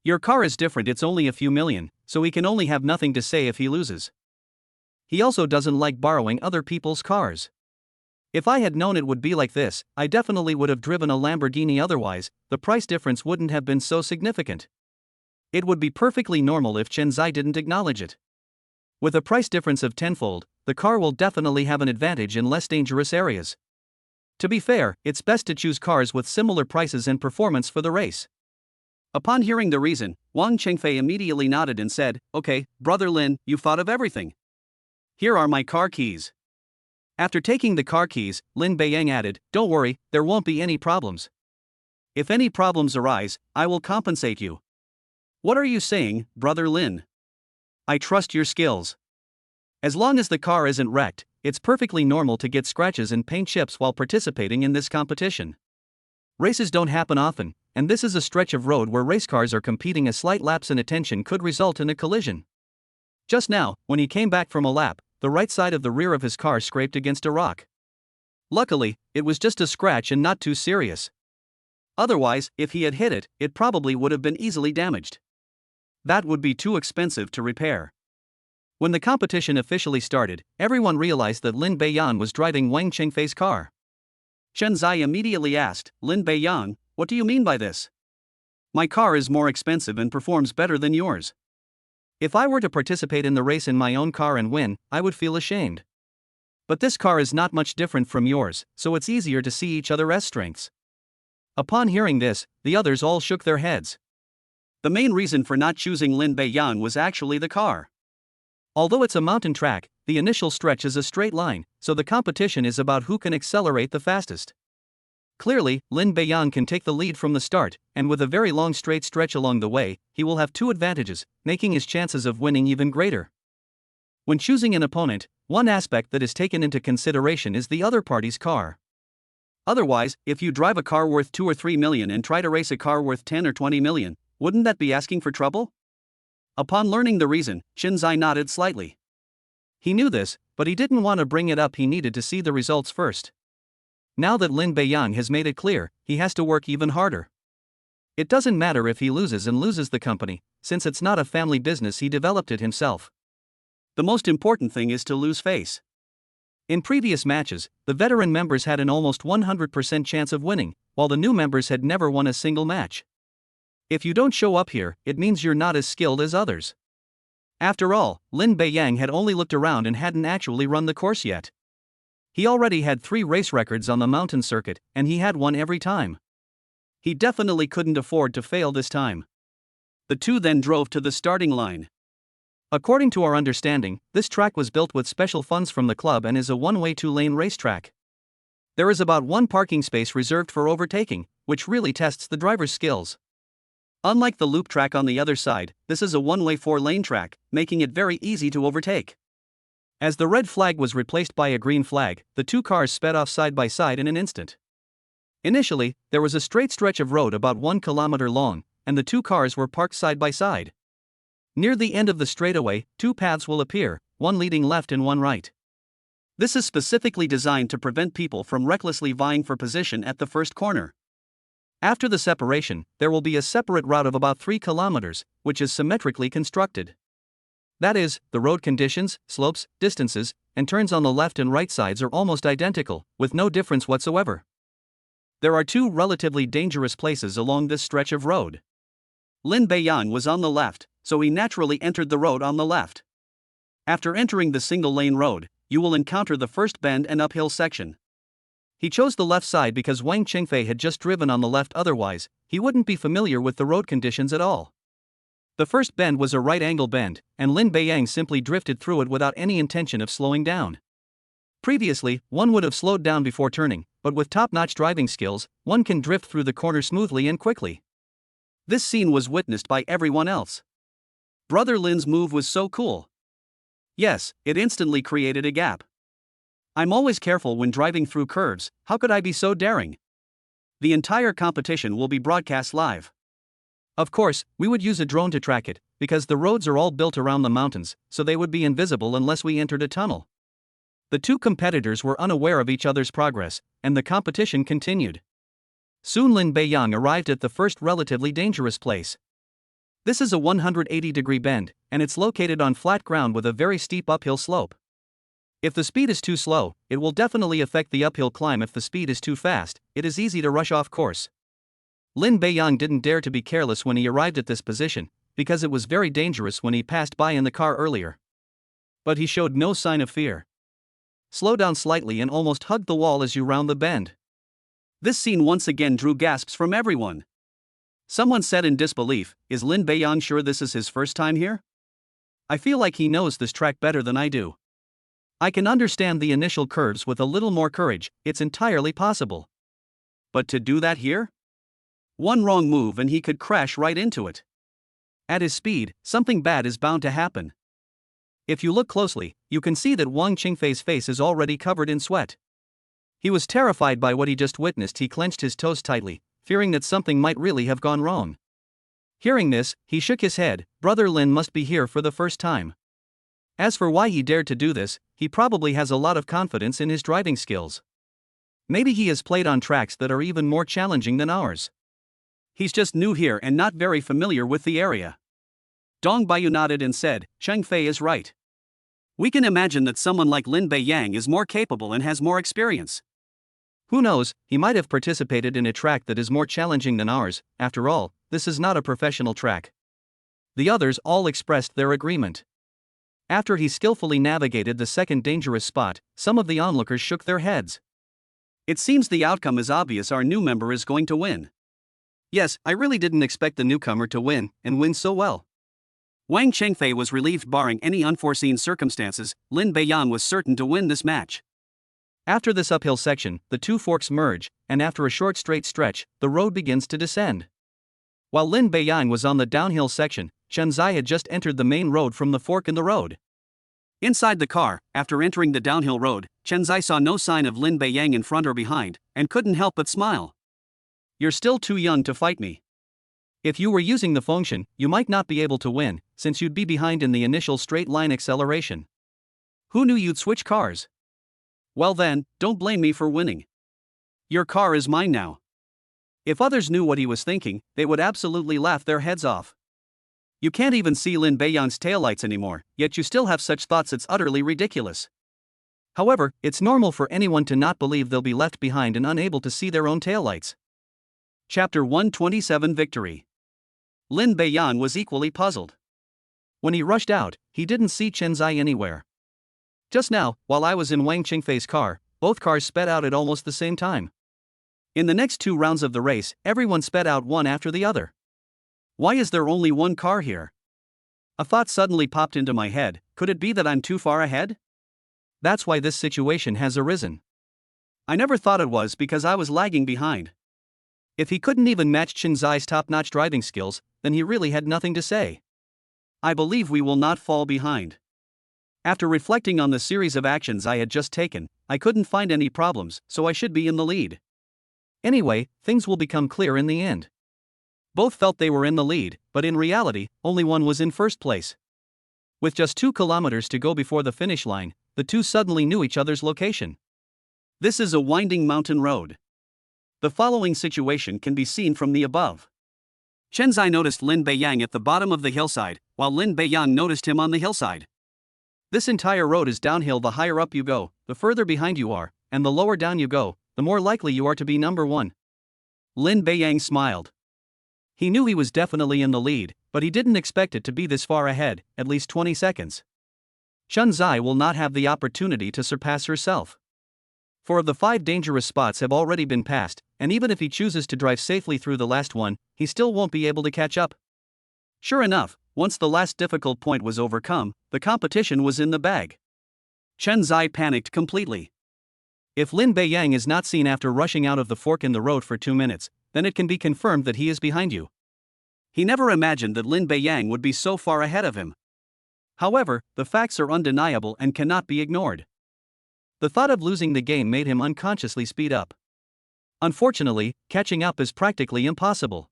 Your car is different, it's only a few million, so he can only have nothing to say if he loses. He also doesn't like borrowing other people's cars. If I had known it would be like this, I definitely would have driven a Lamborghini. Otherwise, the price difference wouldn't have been so significant. It would be perfectly normal if Chenzai didn't acknowledge it. With a price difference of 10-fold, the car will definitely have an advantage in less dangerous areas. To be fair, it's best to choose cars with similar prices and performance for the race. Upon hearing the reason, Wang Qingfei immediately nodded and said, "Okay, Brother Lin, you've thought of everything. Here are my car keys." After taking the car keys, Lin Beiyang added, "Don't worry, there won't be any problems. If any problems arise, I will compensate you." What are you saying, Brother Lin? I trust your skills. As long as the car isn't wrecked, it's perfectly normal to get scratches and paint chips while participating in this competition. Races don't happen often, and this is a stretch of road where race cars are competing. A slight lapse in attention could result in a collision. Just now, when he came back from a lap, the right side of the rear of his car scraped against a rock. Luckily, it was just a scratch and not too serious. Otherwise, if he had hit it, it probably would have been easily damaged. That would be too expensive to repair. When the competition officially started, everyone realized that Lin Beiyang was driving Wang Qingfei's car. Chenzai immediately asked, "Lin Beiyang, what do you mean by this? My car is more expensive and performs better than yours. If I were to participate in the race in my own car and win, I would feel ashamed. But this car is not much different from yours, so it's easier to see each other's strengths." Upon hearing this, the others all shook their heads. The main reason for not choosing Lin Beiyang was actually the car. Although it's a mountain track, the initial stretch is a straight line, so the competition is about who can accelerate the fastest. Clearly, Lin Beiyang can take the lead from the start, and with a very long straight stretch along the way, he will have 2 advantages, making his chances of winning even greater. When choosing an opponent, one aspect that is taken into consideration is the other party's car. Otherwise, if you drive a car worth 2 or 3 million and try to race a car worth 10 or 20 million, wouldn't that be asking for trouble? Upon learning the reason, Chen Zai nodded slightly. He knew this, but he didn't want to bring it up. He needed to see the results first. Now that Lin Beiyang has made it clear, he has to work even harder. It doesn't matter if he loses and loses the company, since it's not a family business, he developed it himself. The most important thing is to lose face. In previous matches, the veteran members had an almost 100% chance of winning, while the new members had never won a single match. If you don't show up here, it means you're not as skilled as others. After all, Lin Beiyang had only looked around and hadn't actually run the course yet. He already had 3 race records on the mountain circuit, and he had won every time. He definitely couldn't afford to fail this time. The two then drove to the starting line. According to our understanding, this track was built with special funds from the club and is a one-way 2-lane racetrack. There is about 1 parking space reserved for overtaking, which really tests the driver's skills. Unlike the loop track on the other side, this is a one-way 4-lane track, making it very easy to overtake. As the red flag was replaced by a green flag, the 2 cars sped off side by side in an instant. Initially, there was a straight stretch of road about 1 kilometer long, and the 2 cars were parked side by side. Near the end of the straightaway, 2 paths will appear, one leading left and one right. This is specifically designed to prevent people from recklessly vying for position at the first corner. After the separation, there will be a separate route of about 3 kilometers, which is symmetrically constructed. That is, the road conditions, slopes, distances, and turns on the left and right sides are almost identical, with no difference whatsoever. There are 2 relatively dangerous places along this stretch of road. Lin Beiyang was on the left, so he naturally entered the road on the left. After entering the single-lane road, you will encounter the first bend and uphill section. He chose the left side because Wang Qingfei had just driven on the left, otherwise, he wouldn't be familiar with the road conditions at all. The first bend was a right-angle bend, and Lin Beiyang simply drifted through it without any intention of slowing down. Previously, one would have slowed down before turning, but with top-notch driving skills, one can drift through the corner smoothly and quickly. This scene was witnessed by everyone else. Brother Lin's move was so cool. Yes, it instantly created a gap. I'm always careful when driving through curves, how could I be so daring? The entire competition will be broadcast live. Of course, we would use a drone to track it, because the roads are all built around the mountains, so they would be invisible unless we entered a tunnel. The 2 competitors were unaware of each other's progress, and the competition continued. Soon Lin Beiyang arrived at the first relatively dangerous place. This is a 180-degree bend, and it's located on flat ground with a very steep uphill slope. If the speed is too slow, it will definitely affect the uphill climb. If the speed is too fast, it is easy to rush off course. Lin Beiyang didn't dare to be careless when he arrived at this position, because it was very dangerous when he passed by in the car earlier. But he showed no sign of fear. Slow down slightly and almost hug the wall as you round the bend. This scene once again drew gasps from everyone. Someone said in disbelief, "Is Lin Beiyang sure this is his first time here? I feel like he knows this track better than I do. I can understand the initial curves with a little more courage, it's entirely possible. But to do that here? One wrong move and he could crash right into it. At his speed, something bad is bound to happen." If you look closely, you can see that Wang Qingfei's face is already covered in sweat. He was terrified by what he just witnessed. He clenched his toes tightly, fearing that something might really have gone wrong. Hearing this, he shook his head. Brother Lin must be here for the first time. As for why he dared to do this, he probably has a lot of confidence in his driving skills. Maybe he has played on tracks that are even more challenging than ours. He's just new here and not very familiar with the area. Dong Baiyu nodded and said, "Cheng Fei is right. We can imagine that someone like Lin Beiyang is more capable and has more experience. Who knows, he might have participated in a track that is more challenging than ours. After all, this is not a professional track." The others all expressed their agreement. After he skillfully navigated the second dangerous spot, some of the onlookers shook their heads. It seems the outcome is obvious. Our new member is going to win. Yes, I really didn't expect the newcomer to win, and win so well. Wang Qingfei was relieved. Barring any unforeseen circumstances, Lin Beiyang was certain to win this match. After this uphill section, the 2 forks merge, and after a short straight stretch, the road begins to descend. While Lin Beiyang was on the downhill section, Chen Zai had just entered the main road from the fork in the road. Inside the car, after entering the downhill road, Chen Zai saw no sign of Lin Beiyang in front or behind, and couldn't help but smile. "You're still too young to fight me. If you were using the function, you might not be able to win, since you'd be behind in the initial straight line acceleration. Who knew you'd switch cars? Well then, don't blame me for winning. Your car is mine now. If others knew what he was thinking, they would absolutely laugh their heads off. You can't even see Lin Beiyang's taillights anymore, yet you still have such thoughts. It's utterly ridiculous. However, it's normal for anyone to not believe they'll be left behind and unable to see their own taillights. Chapter 127 Victory. Lin Beiyang was equally puzzled. When he rushed out, he didn't see Chen Zai anywhere. Just now, while I was in Wang Qingfei's car, both cars sped out at almost the same time. In the next 2 rounds of the race, everyone sped out one after the other. Why is there only one car here? A thought suddenly popped into my head. Could it be that I'm too far ahead? That's why this situation has arisen. I never thought it was because I was lagging behind. If he couldn't even match Chen Zai's top-notch driving skills, then he really had nothing to say. I believe we will not fall behind. After reflecting on the series of actions I had just taken, I couldn't find any problems, so I should be in the lead. Anyway, things will become clear in the end. Both felt they were in the lead, but in reality, only one was in first place. With just 2 kilometers to go before the finish line, the two suddenly knew each other's location. This is a winding mountain road. The following situation can be seen from the above. Chen Zai noticed Lin Beiyang at the bottom of the hillside, while Lin Beiyang noticed him on the hillside. This entire road is downhill. The higher up you go, the further behind you are, and the lower down you go, the more likely you are to be number 1. Lin Beiyang smiled. He knew he was definitely in the lead, but he didn't expect it to be this far ahead, at least 20 seconds. Chen Zai will not have the opportunity to surpass herself. 4 of the 5 dangerous spots have already been passed, and even if he chooses to drive safely through the last one, he still won't be able to catch up. Sure enough, once the last difficult point was overcome, the competition was in the bag. Chen Zai panicked completely. If Lin Beiyang is not seen after rushing out of the fork in the road for 2 minutes, then it can be confirmed that he is behind you. He never imagined that Lin Beiyang would be so far ahead of him. However, the facts are undeniable and cannot be ignored. The thought of losing the game made him unconsciously speed up. Unfortunately, catching up is practically impossible.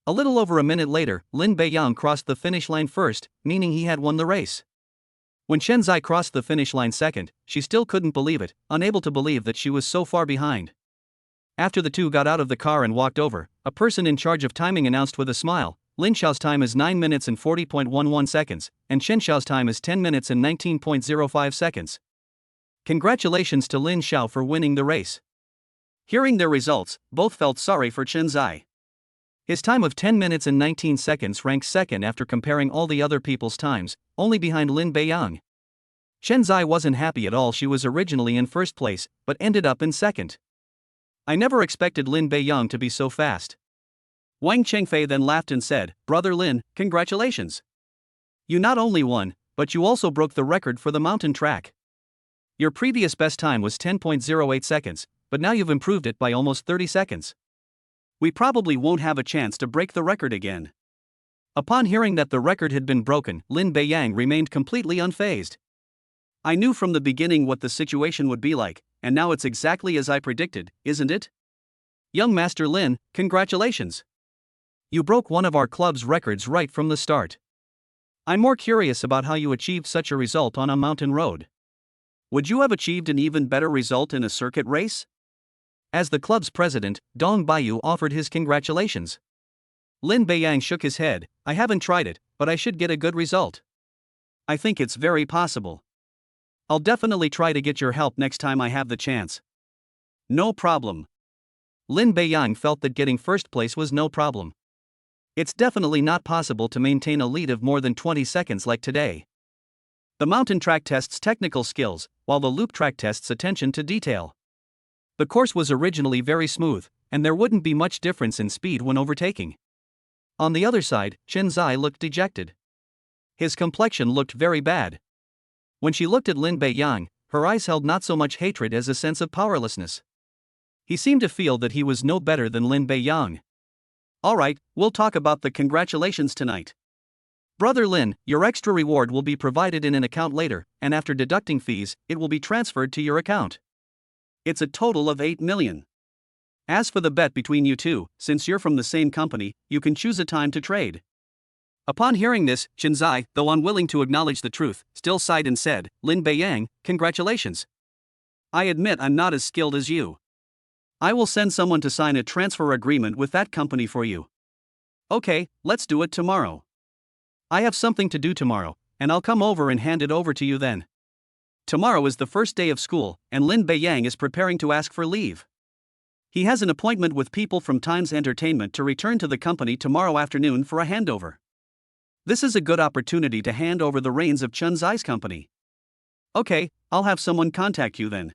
A little over a minute later, Lin Beiyang crossed the finish line first, meaning he had won the race. When Chen Zai crossed the finish line second, she still couldn't believe it, unable to believe that she was so far behind. After the two got out of the car and walked over, a person in charge of timing announced with a smile, Lin Xiao's time is 9 minutes and 40.11 seconds, and Chen Xiao's time is 10 minutes and 19.05 seconds. Congratulations to Lin Xiao for winning the race. Hearing their results, both felt sorry for Chen Zai. His time of 10 minutes and 19 seconds ranks second after comparing all the other people's times, only behind Lin Beiyang. Chen Zai wasn't happy at all. She was originally in first place, but ended up in second. I never expected Lin Beiyang to be so fast. Wang Qingfei then laughed and said, "Brother Lin, congratulations. You not only won, but you also broke the record for the mountain track. Your previous best time was 10.08 seconds, but now you've improved it by almost 30 seconds. We probably won't have a chance to break the record again." Upon hearing that the record had been broken, Lin Beiyang remained completely unfazed. I knew from the beginning what the situation would be like, and now it's exactly as I predicted, isn't it? Young Master Lin, congratulations. You broke one of our club's records right from the start. I'm more curious about how you achieved such a result on a mountain road. Would you have achieved an even better result in a circuit race? As the club's president, Dong Baiyu offered his congratulations. Lin Beiyang shook his head. I haven't tried it, but I should get a good result. I think it's very possible. I'll definitely try to get your help next time I have the chance. No problem. Lin Beiyang felt that getting first place was no problem. It's definitely not possible to maintain a lead of more than 20 seconds like today. The mountain track tests technical skills, while the loop track tests attention to detail. The course was originally very smooth, and there wouldn't be much difference in speed when overtaking. On the other side, Chen Zai looked dejected. His complexion looked very bad. When she looked at Lin Beiyang, her eyes held not so much hatred as a sense of powerlessness. He seemed to feel that he was no better than Lin Beiyang. Alright, we'll talk about the congratulations tonight. Brother Lin, your extra reward will be provided in an account later, and after deducting fees, it will be transferred to your account. It's a total of 8 million. As for the bet between you two, since you're from the same company, you can choose a time to trade. Upon hearing this, Chen Zai, though unwilling to acknowledge the truth, still sighed and said, Lin Beiyang, congratulations. I admit I'm not as skilled as you. I will send someone to sign a transfer agreement with that company for you. Okay, let's do it tomorrow. I have something to do tomorrow, and I'll come over and hand it over to you then. Tomorrow is the first day of school, and Lin Beiyang is preparing to ask for leave. He has an appointment with people from Times Entertainment to return to the company tomorrow afternoon for a handover. This is a good opportunity to hand over the reins of Chen Zai's company. Okay, I'll have someone contact you then.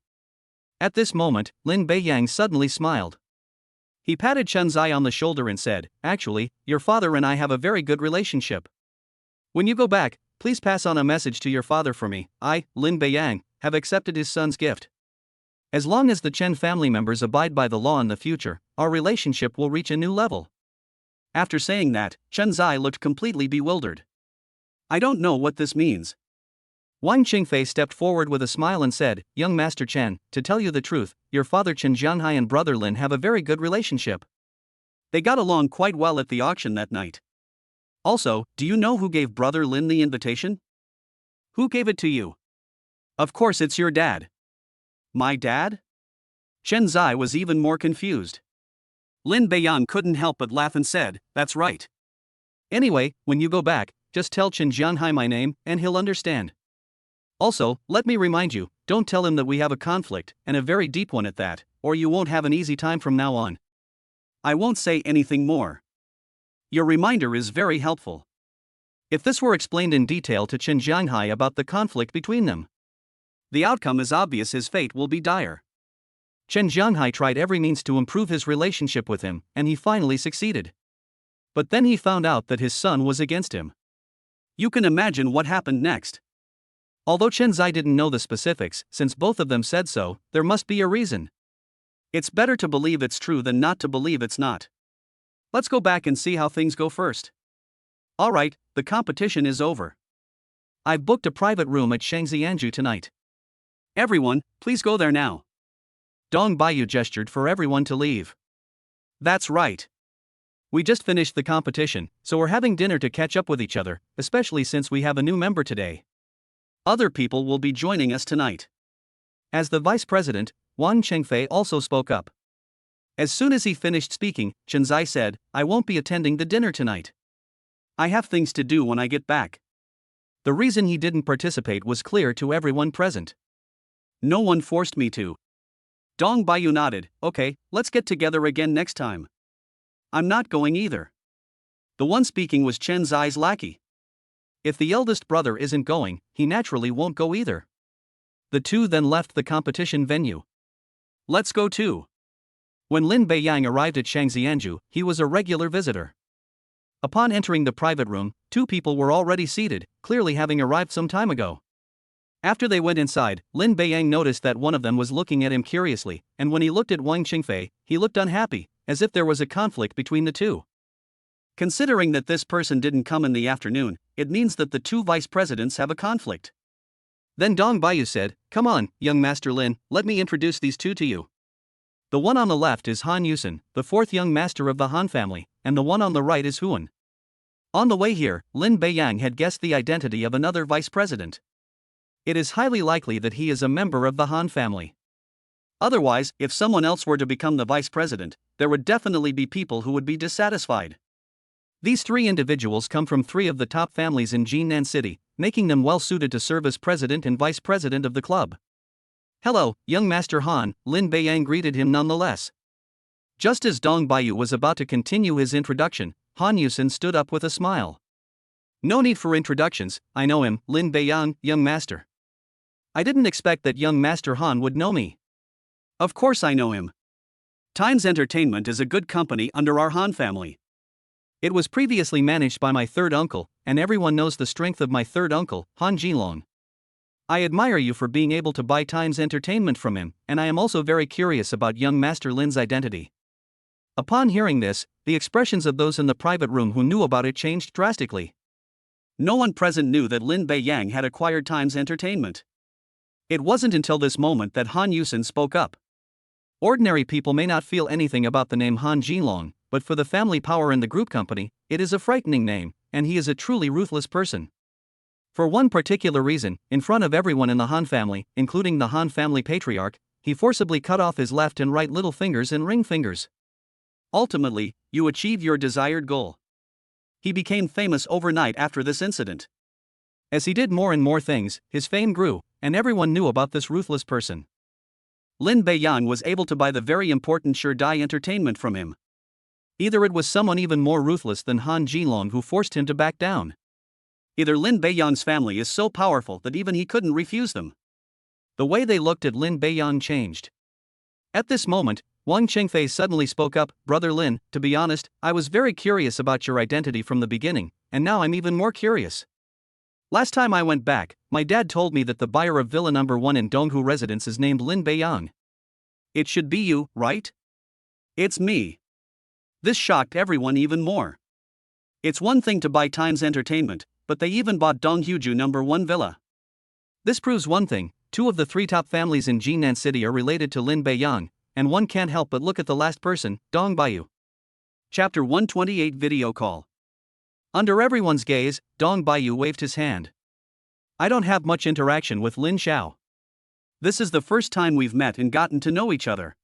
At this moment, Lin Beiyang suddenly smiled. He patted Chen Zai on the shoulder and said, Actually, your father and I have a very good relationship. When you go back, please pass on a message to your father for me. I, Lin Beiyang, have accepted his son's gift. As long as the Chen family members abide by the law in the future, our relationship will reach a new level. After saying that, Chen Zai looked completely bewildered. I don't know what this means. Wang Qingfei stepped forward with a smile and said, Young Master Chen, to tell you the truth, your father Chen Jianhai and brother Lin have a very good relationship. They got along quite well at the auction that night. Also, do you know who gave brother Lin the invitation? Who gave it to you? Of course it's your dad. My dad? Chen Zai was even more confused. Lin Beiyang couldn't help but laugh and said, That's right. Anyway, when you go back, just tell Chen Jianhai my name, and he'll understand. Also, let me remind you, don't tell him that we have a conflict, and a very deep one at that, or you won't have an easy time from now on. I won't say anything more. Your reminder is very helpful. If this were explained in detail to Chen Jianhai about the conflict between them, the outcome is obvious: his fate will be dire. Chen Jianhai tried every means to improve his relationship with him, and he finally succeeded. But then he found out that his son was against him. You can imagine what happened next. Although Chen Zai didn't know the specifics, since both of them said so, there must be a reason. It's better to believe it's true than not to believe it's not. Let's go back and see how things go first. Alright, the competition is over. I've booked a private room at Shangxianju tonight. Everyone, please go there now. Dong Baiyu gestured for everyone to leave. That's right. We just finished the competition, so we're having dinner to catch up with each other, especially since we have a new member today. Other people will be joining us tonight. As the vice president, Wang Qingfei also spoke up. As soon as he finished speaking, Chen Zai said, I won't be attending the dinner tonight. I have things to do when I get back. The reason he didn't participate was clear to everyone present. No one forced me to. Dong Baiyu nodded, Okay, let's get together again next time. I'm not going either. The one speaking was Chen Zai's lackey. If the eldest brother isn't going, he naturally won't go either. The two then left the competition venue. Let's go too. When Lin Beiyang arrived at Shangxianju, he was a regular visitor. Upon entering the private room, two people were already seated, clearly having arrived some time ago. After they went inside, Lin Beiyang noticed that one of them was looking at him curiously, and when he looked at Wang Qingfei, he looked unhappy, as if there was a conflict between the two. Considering that this person didn't come in the afternoon, it means that the two vice presidents have a conflict. Then Dong Baiyu said, Come on, young Master Lin, let me introduce these two to you. The one on the left is Han Yusen, the fourth young master of the Han family, and the one on the right is Huan. On the way here, Lin Beiyang had guessed the identity of another vice president. It is highly likely that he is a member of the Han family. Otherwise, if someone else were to become the vice president, there would definitely be people who would be dissatisfied. These three individuals come from three of the top families in Jinan City, making them well suited to serve as president and vice president of the club. Hello, young Master Han, Lin Beiyang greeted him nonetheless. Just as Dong Baiyu was about to continue his introduction, Han Yusen stood up with a smile. No need for introductions, I know him, Lin Beiyang, young master. I didn't expect that young Master Han would know me. Of course I know him. Times Entertainment is a good company under our Han family. It was previously managed by my third uncle, and everyone knows the strength of my third uncle, Han Jilong. I admire you for being able to buy Times Entertainment from him, and I am also very curious about young Master Lin's identity. Upon hearing this, the expressions of those in the private room who knew about it changed drastically. No one present knew that Lin Beiyang had acquired Times Entertainment. It wasn't until this moment that Han Yusen spoke up. Ordinary people may not feel anything about the name Han Jilong, but for the family power in the group company, it is a frightening name, and he is a truly ruthless person. For one particular reason, in front of everyone in the Han family, including the Han family patriarch, he forcibly cut off his left and right little fingers and ring fingers. Ultimately, you achieve your desired goal. He became famous overnight after this incident. As he did more and more things, his fame grew, and everyone knew about this ruthless person. Lin Beiyang was able to buy the very important Sure Die entertainment from him. Either it was someone even more ruthless than Han Jinlong who forced him to back down. Either Lin Beiyang's family is so powerful that even he couldn't refuse them. The way they looked at Lin Beiyang changed. At this moment, Wang Qingfei suddenly spoke up, "Brother Lin, to be honest, I was very curious about your identity from the beginning, and now I'm even more curious. Last time I went back, my dad told me that the buyer of Villa number 1 in Donghu Residence is named Lin Beiyang. It should be you, right?" "It's me." This shocked everyone even more. It's one thing to buy Times Entertainment, but they even bought Donghuju number 1 Villa. This proves one thing: 2 of the 3 top families in Jinan City are related to Lin Beiyang, and one can't help but look at the last person, Dong Baiyu. Chapter 128 Video Call. Under everyone's gaze, Dong Baiyu waved his hand. "I don't have much interaction with Lin Xiao. This is the first time we've met and gotten to know each other."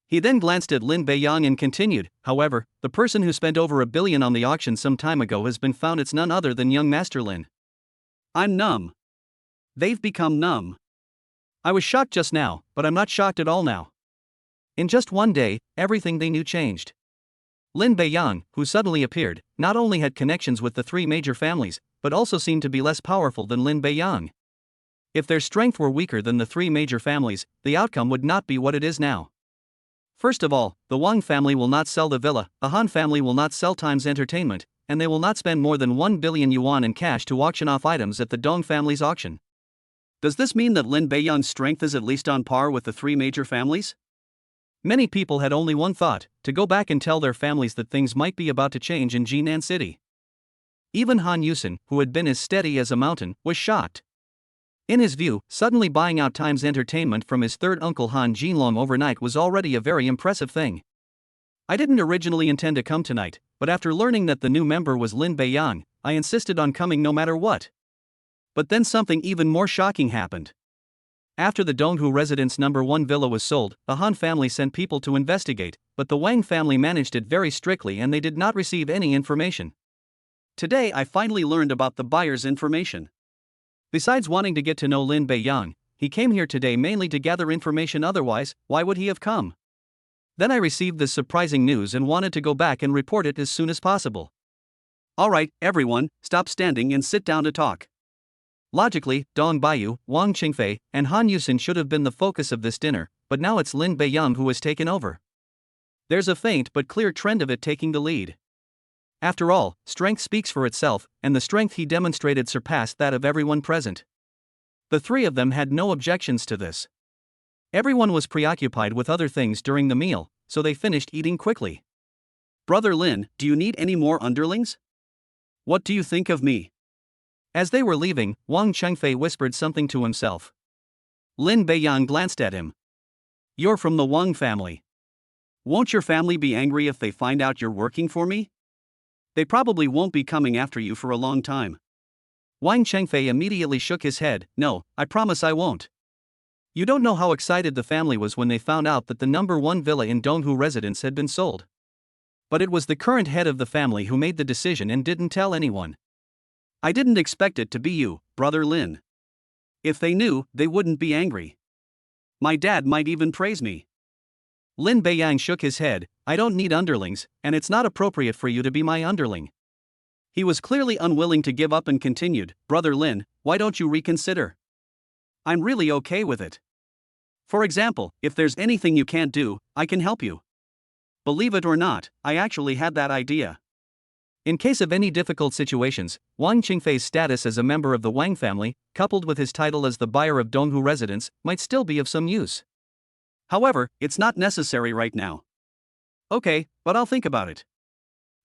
He then glanced at Lin Beiyang and continued, "However, the person who spent over $1 billion on the auction some time ago has been found. It's none other than young Master Lin." I'm numb. They've become numb. I was shocked just now, but I'm not shocked at all now. In just one day, everything they knew changed. Lin Beiyang, who suddenly appeared, not only had connections with the 3 major families, but also seemed to be less powerful than Lin Beiyang. If their strength were weaker than the 3 major families, the outcome would not be what it is now. First of all, the Wang family will not sell the villa, the Han family will not sell Times Entertainment, and they will not spend more than 1 billion yuan in cash to auction off items at the Dong family's auction. Does this mean that Lin Beiyang's strength is at least on par with the 3 major families? Many people had only one thought: to go back and tell their families that things might be about to change in Jinan City. Even Han Yusen, who had been as steady as a mountain, was shocked. In his view, suddenly buying out Times Entertainment from his third uncle Han Jinlong overnight was already a very impressive thing. "I didn't originally intend to come tonight, but after learning that the new member was Lin Beiyang, I insisted on coming no matter what." But then something even more shocking happened. After the Donghu Residence number 1 villa was sold, the Han family sent people to investigate, but the Wang family managed it very strictly and they did not receive any information. Today I finally learned about the buyer's information. Besides wanting to get to know Lin Beiyang, he came here today mainly to gather information. Otherwise, why would he have come? Then I received this surprising news and wanted to go back and report it as soon as possible. "Alright, everyone, stop standing and sit down to talk." Logically, Dong Baiyu, Wang Qingfei, and Han Yusen should have been the focus of this dinner, but now it's Lin Beiyang who has taken over. There's a faint but clear trend of it taking the lead. After all, strength speaks for itself, and the strength he demonstrated surpassed that of everyone present. The 3 of them had no objections to this. Everyone was preoccupied with other things during the meal, so they finished eating quickly. "Brother Lin, do you need any more underlings? What do you think of me?" As they were leaving, Wang Qingfei whispered something to himself. Lin Beiyang glanced at him. "You're from the Wang family. Won't your family be angry if they find out you're working for me? They probably won't be coming after you for a long time." Wang Qingfei immediately shook his head. "No, I promise I won't." You don't know how excited the family was when they found out that the number 1 villa in Donghu Residence had been sold. But it was the current head of the family who made the decision and didn't tell anyone. "I didn't expect it to be you, Brother Lin. If they knew, they wouldn't be angry. My dad might even praise me." Lin Beiyang shook his head. "I don't need underlings, and it's not appropriate for you to be my underling." He was clearly unwilling to give up and continued, "Brother Lin, why don't you reconsider? I'm really okay with it. For example, if there's anything you can't do, I can help you. Believe it or not, I actually had that idea." In case of any difficult situations, Wang Qingfei's status as a member of the Wang family, coupled with his title as the buyer of Donghu Residence, might still be of some use. However, it's not necessary right now. "Okay, but I'll think about it."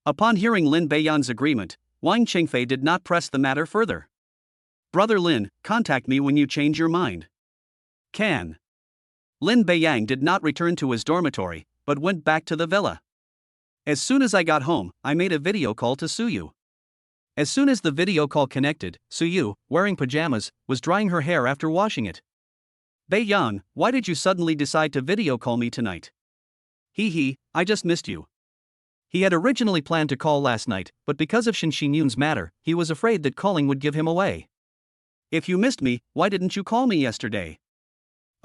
Upon hearing Lin Beiyang's agreement, Wang Qingfei did not press the matter further. "Brother Lin, contact me when you change your mind." Can. Lin Beiyang did not return to his dormitory, but went back to the villa. "As soon as I got home, I made a video call to Suyu. As soon as the video call connected, Suyu, wearing pajamas, was drying her hair after washing it. Bae-yeon, why did you suddenly decide to video call me tonight? Hee, I just missed you. He had originally planned to call last night, but because of Shin Shin-yoon's matter, he was afraid that calling would give him away. If you missed me, why didn't you call me yesterday?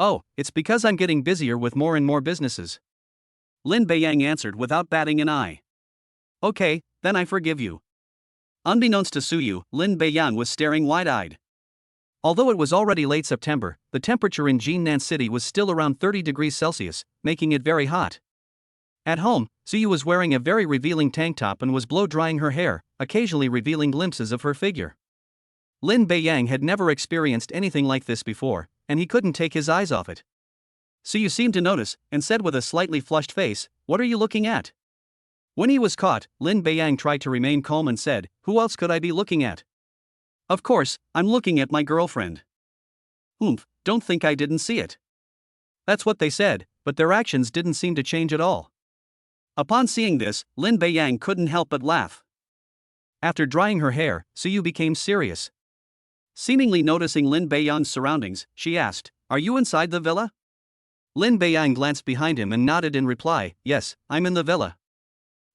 Oh, it's because I'm getting busier with more and more businesses. Lin Bae-yang answered without batting an eye. Okay, then I forgive you. Unbeknownst to Suyu, Lin Bae-yang was staring wide-eyed. Although it was already late September, the temperature in Jinan City was still around 30 degrees Celsius, making it very hot. At home, Suyu was wearing a very revealing tank top and was blow-drying her hair, occasionally revealing glimpses of her figure. Lin Bae-yang had never experienced anything like this before, and he couldn't take his eyes off it. Suyu seemed to notice, and said with a slightly flushed face, "What are you looking at?" When he was caught, Lin Bae-yang tried to remain calm and said, "Who else could I be looking at? Of course, I'm looking at my girlfriend." Don't think I didn't see it. That's what they said, but their actions didn't seem to change at all. Upon seeing this, Lin Bae-yang couldn't help but laugh. After drying her hair, Suyu became serious. Seemingly noticing Lin Bae-yang's surroundings, she asked, "Are you inside the villa?" Lin Bae-yang glanced behind him and nodded in reply, "Yes, I'm in the villa.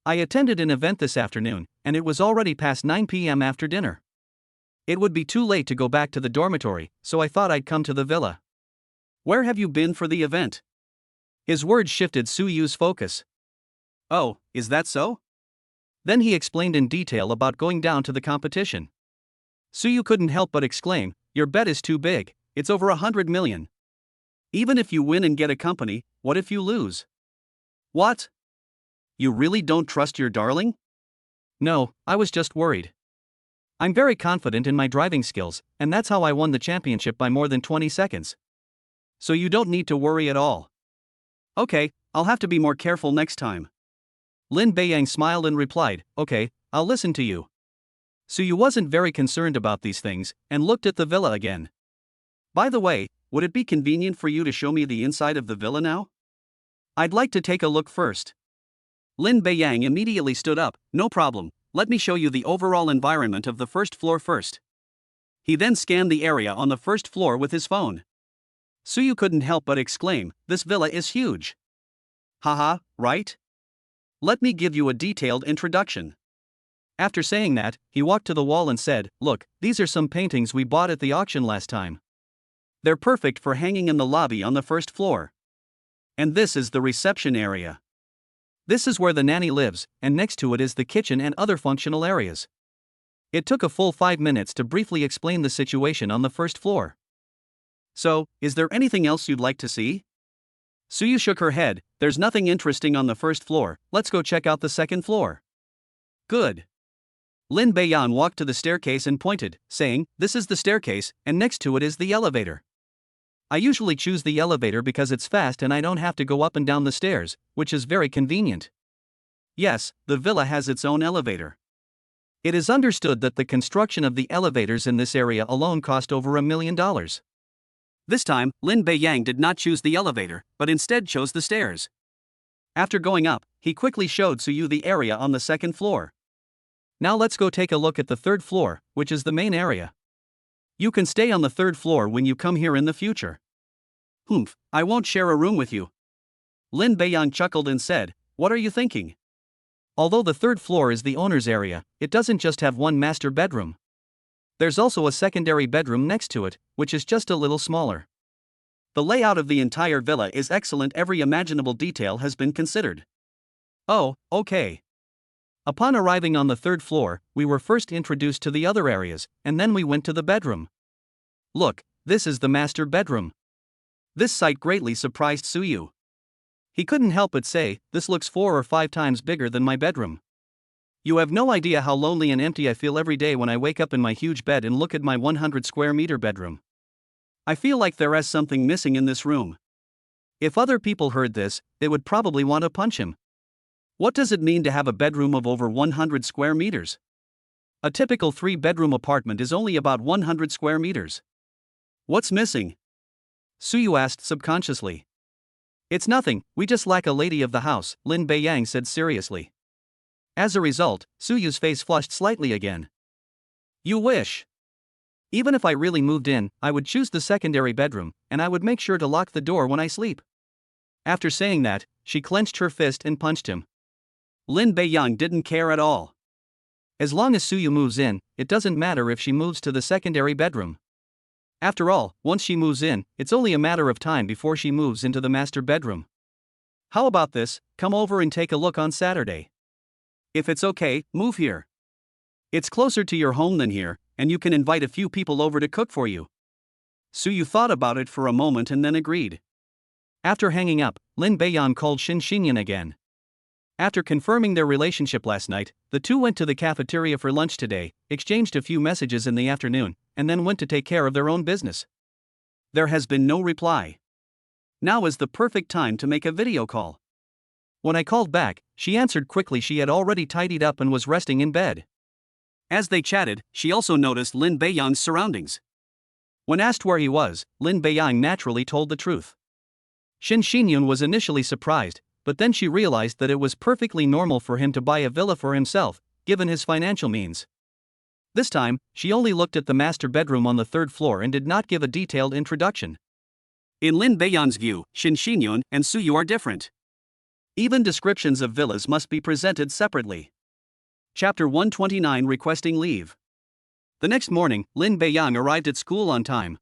I attended an event this afternoon, and it was already past 9 p.m. after dinner. It would be too late to go back to the dormitory, so I thought I'd come to the villa." "Where have you been for the event?" His words shifted Suyu's focus. "Oh, is that so?" Then he explained in detail about going down to the competition. Suyu couldn't help but exclaim, "Your bet is too big, it's over 100 million. Even if you win and get a company, what if you lose?" "What? You really don't trust your darling?" "No, I was just worried. I'm very confident in my driving skills, and that's how I won the championship by more than 20 seconds. So you don't need to worry at all." "Okay, I'll have to be more careful next time." Lin Bae-yang smiled and replied, "Okay, I'll listen to you." Suyu wasn't very concerned about these things, and looked at the villa again. "By the way, would it be convenient for you to show me the inside of the villa now? I'd like to take a look first." Lin Bae-yang immediately stood up, "No problem, let me show you the overall environment of the first floor first." He then scanned the area on the first floor with his phone. Suyu couldn't help but exclaim, "This villa is huge." "Haha, right? Let me give you a detailed introduction." After saying that, he walked to the wall and said, "Look, these are some paintings we bought at the auction last time. They're perfect for hanging in the lobby on the first floor. And this is the reception area. This is where the nanny lives, and next to it is the kitchen and other functional areas." It took a full 5 minutes to briefly explain the situation on the first floor. "So, is there anything else you'd like to see?" Suyu shook her head, "There's nothing interesting on the first floor, let's go check out the second floor." "Good." Lin Bae-yang walked to the staircase and pointed, saying, "This is the staircase, and next to it is the elevator. I usually choose the elevator because it's fast and I don't have to go up and down the stairs, which is very convenient." Yes, the villa has its own elevator. It is understood that the construction of the elevators in this area alone cost over $1 million. This time, Lin Bae-yang did not choose the elevator, but instead chose the stairs. After going up, he quickly showed Suyu the area on the second floor. "Now let's go take a look at the third floor, which is the main area. You can stay on the third floor when you come here in the future." I won't share a room with you." Lin Bae-yang chuckled and said, "What are you thinking? Although the third floor is the owner's area, it doesn't just have one master bedroom. There's also a secondary bedroom next to it, which is just a little smaller. The layout of the entire villa is excellent, every imaginable detail has been considered." "Oh, okay." Upon arriving on the third floor, we were first introduced to the other areas, and then we went to the bedroom. "Look, this is the master bedroom." This sight greatly surprised Suyu. He couldn't help but say, "This looks 4 or 5 times bigger than my bedroom. You have no idea how lonely and empty I feel every day when I wake up in my huge bed and look at my 100 square meter bedroom. I feel like there is something missing in this room." If other people heard this, they would probably want to punch him. What does it mean to have a bedroom of over 100 square meters? A typical 3-bedroom apartment is only about 100 square meters. What's missing? Suyu asked subconsciously. It's nothing, we just lack a lady of the house, Lin Bae-yang said seriously. As a result, Suyu's face flushed slightly again. You wish. Even if I really moved in, I would choose the secondary bedroom, and I would make sure to lock the door when I sleep. After saying that, she clenched her fist and punched him. Lin Beiyang didn't care at all. As long as Suyu moves in, it doesn't matter if she moves to the secondary bedroom. After all, once she moves in, it's only a matter of time before she moves into the master bedroom. How about this? Come over and take a look on Saturday. If it's okay, move here. It's closer to your home than here, and you can invite a few people over to cook for you. Suyu thought about it for a moment and then agreed. After hanging up, Lin Beiyang called Shin Xinyan again. After confirming their relationship last night, the two went to the cafeteria for lunch today, exchanged a few messages in the afternoon, and then went to take care of their own business. There has been no reply. Now is the perfect time to make a video call. When I called back, she answered quickly. She had already tidied up and was resting in bed. As they chatted, she also noticed Lin Beiyang's surroundings. When asked where he was, Lin Beiyang naturally told the truth. Shin Xinyan was initially surprised, but then she realized that it was perfectly normal for him to buy a villa for himself, given his financial means. This time, she only looked at the master bedroom on the third floor and did not give a detailed introduction. In Lin Beiyang's view, Shin Xinyan and Suyu are different. Even descriptions of villas must be presented separately. Chapter 129 Requesting Leave. The next morning, Lin Beiyang arrived at school on time.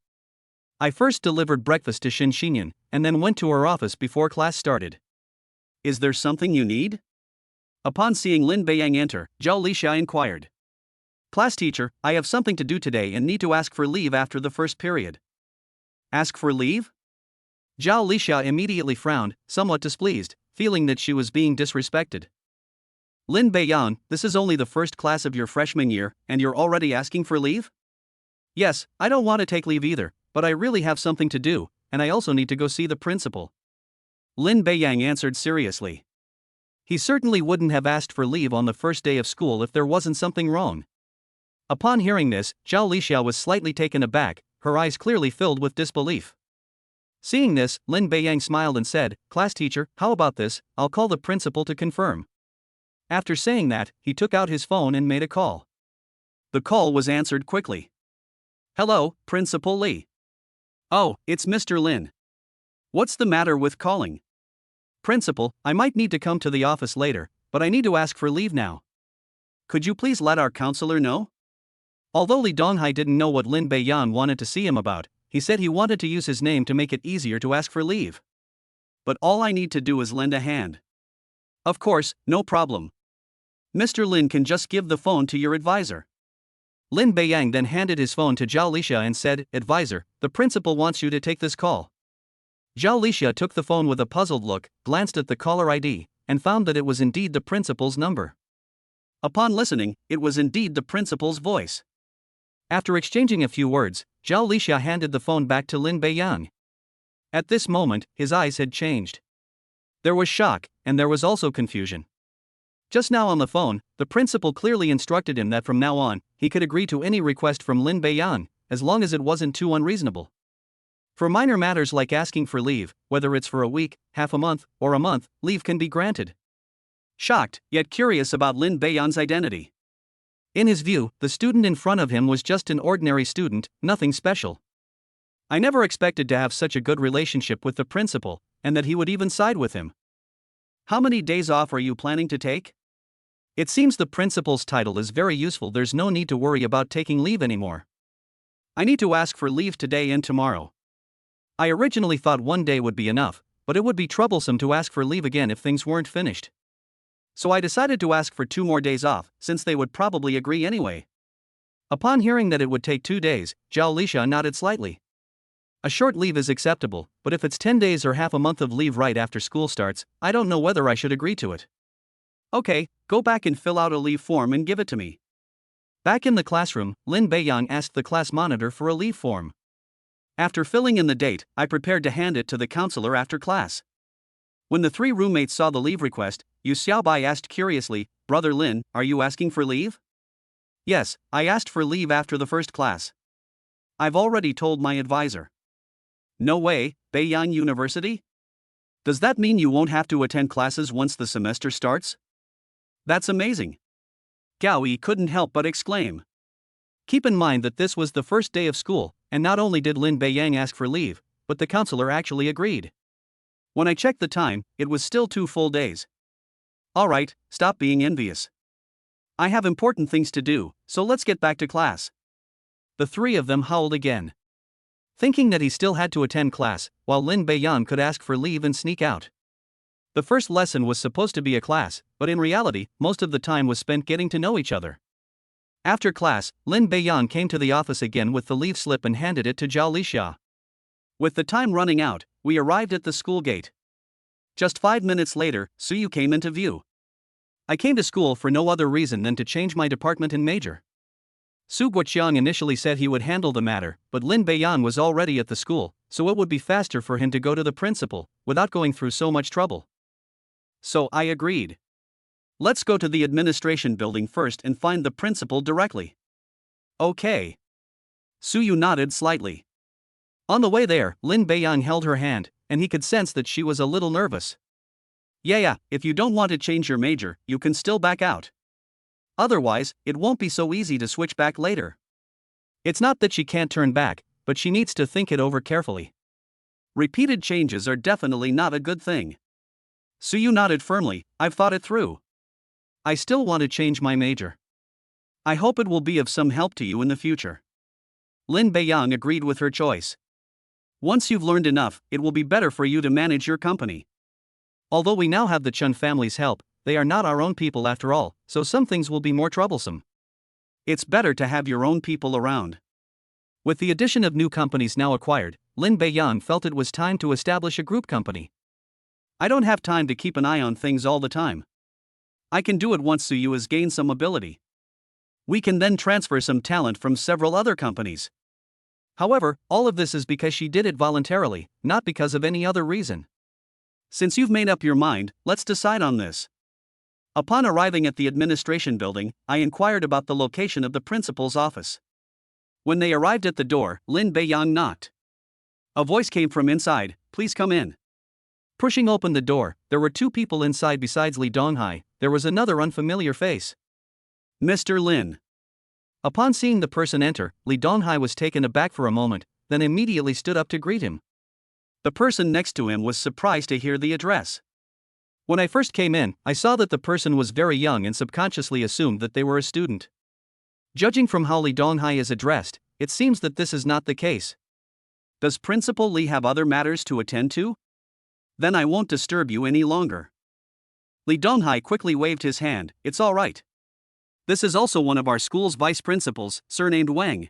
I first delivered breakfast to Shin Xinyan, and then went to her office before class started. Is there something you need? Upon seeing Lin Beiyang enter, Zhao Lixia inquired. Class teacher, I have something to do today and need to ask for leave after the first period. Ask for leave? Zhao Lixia immediately frowned, somewhat displeased, feeling that she was being disrespected. Lin Beiyang, this is only the first class of your freshman year, and you're already asking for leave? Yes, I don't want to take leave either, but I really have something to do, and I also need to go see the principal. Lin Beiyang answered seriously. He certainly wouldn't have asked for leave on the first day of school if there wasn't something wrong. Upon hearing this, Zhao Lixia was slightly taken aback, her eyes clearly filled with disbelief. Seeing this, Lin Beiyang smiled and said, Class teacher, how about this? I'll call the principal to confirm. After saying that, he took out his phone and made a call. The call was answered quickly. Hello, Principal Lee. Oh, it's Mr. Lin. What's the matter with calling? Principal, I might need to come to the office later, but I need to ask for leave now. Could you please let our counselor know? Although Li Donghai didn't know what Lin Beiyang wanted to see him about, he said he wanted to use his name to make it easier to ask for leave. But all I need to do is lend a hand. Of course, no problem. Mr. Lin can just give the phone to your advisor. Lin Beiyang then handed his phone to Zhao Lixia and said, Advisor, the principal wants you to take this call. Zhao Lixia took the phone with a puzzled look, glanced at the caller ID, and found that it was indeed the principal's number. Upon listening, it was indeed the principal's voice. After exchanging a few words, Zhao Lixia handed the phone back to Lin Beiyang. At this moment, his eyes had changed. There was shock, and there was also confusion. Just now on the phone, the principal clearly instructed him that from now on, he could agree to any request from Lin Beiyang, as long as it wasn't too unreasonable. For minor matters like asking for leave, whether it's for a week, half a month, or a month, leave can be granted. Shocked, yet curious about Lin Beiyang's identity. In his view, the student in front of him was just an ordinary student, nothing special. I never expected to have such a good relationship with the principal, and that he would even side with him. How many days off are you planning to take? It seems the principal's title is very useful. There's no need to worry about taking leave anymore. I need to ask for leave today and tomorrow. I originally thought one day would be enough, but it would be troublesome to ask for leave again if things weren't finished. So I decided to ask for 2 more days off, since they would probably agree anyway. Upon hearing that it would take 2 days, Zhao Lixia nodded slightly. A short leave is acceptable, but if it's 10 days or half a month of leave right after school starts, I don't know whether I should agree to it. Okay, go back and fill out a leave form and give it to me. Back in the classroom, Lin Beiyang asked the class monitor for a leave form. After filling in the date, I prepared to hand it to the counselor after class. When the 3 roommates saw the leave request, Yu Xiaobai asked curiously, Brother Lin, are you asking for leave? Yes, I asked for leave after the first class. I've already told my advisor. No way, Beiyang University? Does that mean you won't have to attend classes once the semester starts? That's amazing. Gao Yi couldn't help but exclaim. Keep in mind that this was the first day of school, and not only did Lin Beiyang ask for leave, but the counselor actually agreed. When I checked the time, it was still 2 full days. Alright, stop being envious. I have important things to do, so let's get back to class. The three of them howled again, thinking that he still had to attend class, while Lin Beiyang could ask for leave and sneak out. The first lesson was supposed to be a class, but in reality, most of the time was spent getting to know each other. After class, Lin Beiyang came to the office again with the leave slip and handed it to Zhao Lixia. With the time running out, we arrived at the school gate. Just 5 minutes later, Suyu came into view. I came to school for no other reason than to change my department and major. Su Guoqiang initially said he would handle the matter, but Lin Beiyang was already at the school, so it would be faster for him to go to the principal, without going through so much trouble. So I agreed. Let's go to the administration building first and find the principal directly. Okay. Suyu nodded slightly. On the way there, Lin Beiyang held her hand, and he could sense that she was a little nervous. Yeah, if you don't want to change your major, you can still back out. Otherwise, it won't be so easy to switch back later. It's not that she can't turn back, but she needs to think it over carefully. Repeated changes are definitely not a good thing. Suyu nodded firmly. I've thought it through. I still want to change my major. I hope it will be of some help to you in the future. Lin Beiyang agreed with her choice. Once you've learned enough, it will be better for you to manage your company. Although we now have the Chun family's help, they are not our own people after all, so some things will be more troublesome. It's better to have your own people around. With the addition of new companies now acquired, Lin Beiyang felt it was time to establish a group company. I don't have time to keep an eye on things all the time. I can do it once Suyu has gained some ability. We can then transfer some talent from several other companies. However, all of this is because she did it voluntarily, not because of any other reason. Since you've made up your mind, let's decide on this. Upon arriving at the administration building, I inquired about the location of the principal's office. When they arrived at the door, Lin Beiyang knocked. A voice came from inside, "Please come in." Pushing open the door, there were 2 people inside besides Li Donghai. There was another unfamiliar face. Mr. Lin. Upon seeing the person enter, Li Donghai was taken aback for a moment, then immediately stood up to greet him. The person next to him was surprised to hear the address. When I first came in, I saw that the person was very young and subconsciously assumed that they were a student. Judging from how Li Donghai is addressed, it seems that this is not the case. Does Principal Li have other matters to attend to? Then I won't disturb you any longer. Li Donghai quickly waved his hand. It's all right. This is also one of our school's vice principals, surnamed Wang.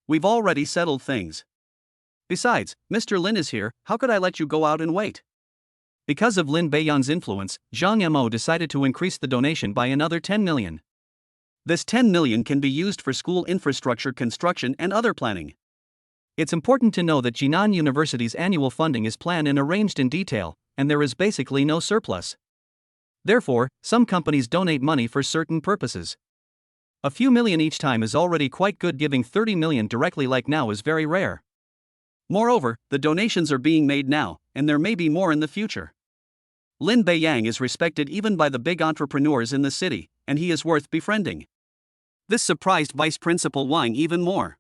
We've already settled things. Besides, Mr. Lin is here, how could I let you go out and wait? Because of Lin Beiyang's influence, Zhang Mo decided to increase the donation by another 10 million. This 10 million can be used for school infrastructure construction and other planning. It's important to know that Jinan University's annual funding is planned and arranged in detail, and there is basically no surplus. Therefore, some companies donate money for certain purposes. A few million each time is already quite good. Giving 30 million directly like now is very rare. Moreover, the donations are being made now, and there may be more in the future. Lin Beiyang is respected even by the big entrepreneurs in the city, and he is worth befriending. This surprised Vice Principal Wang even more.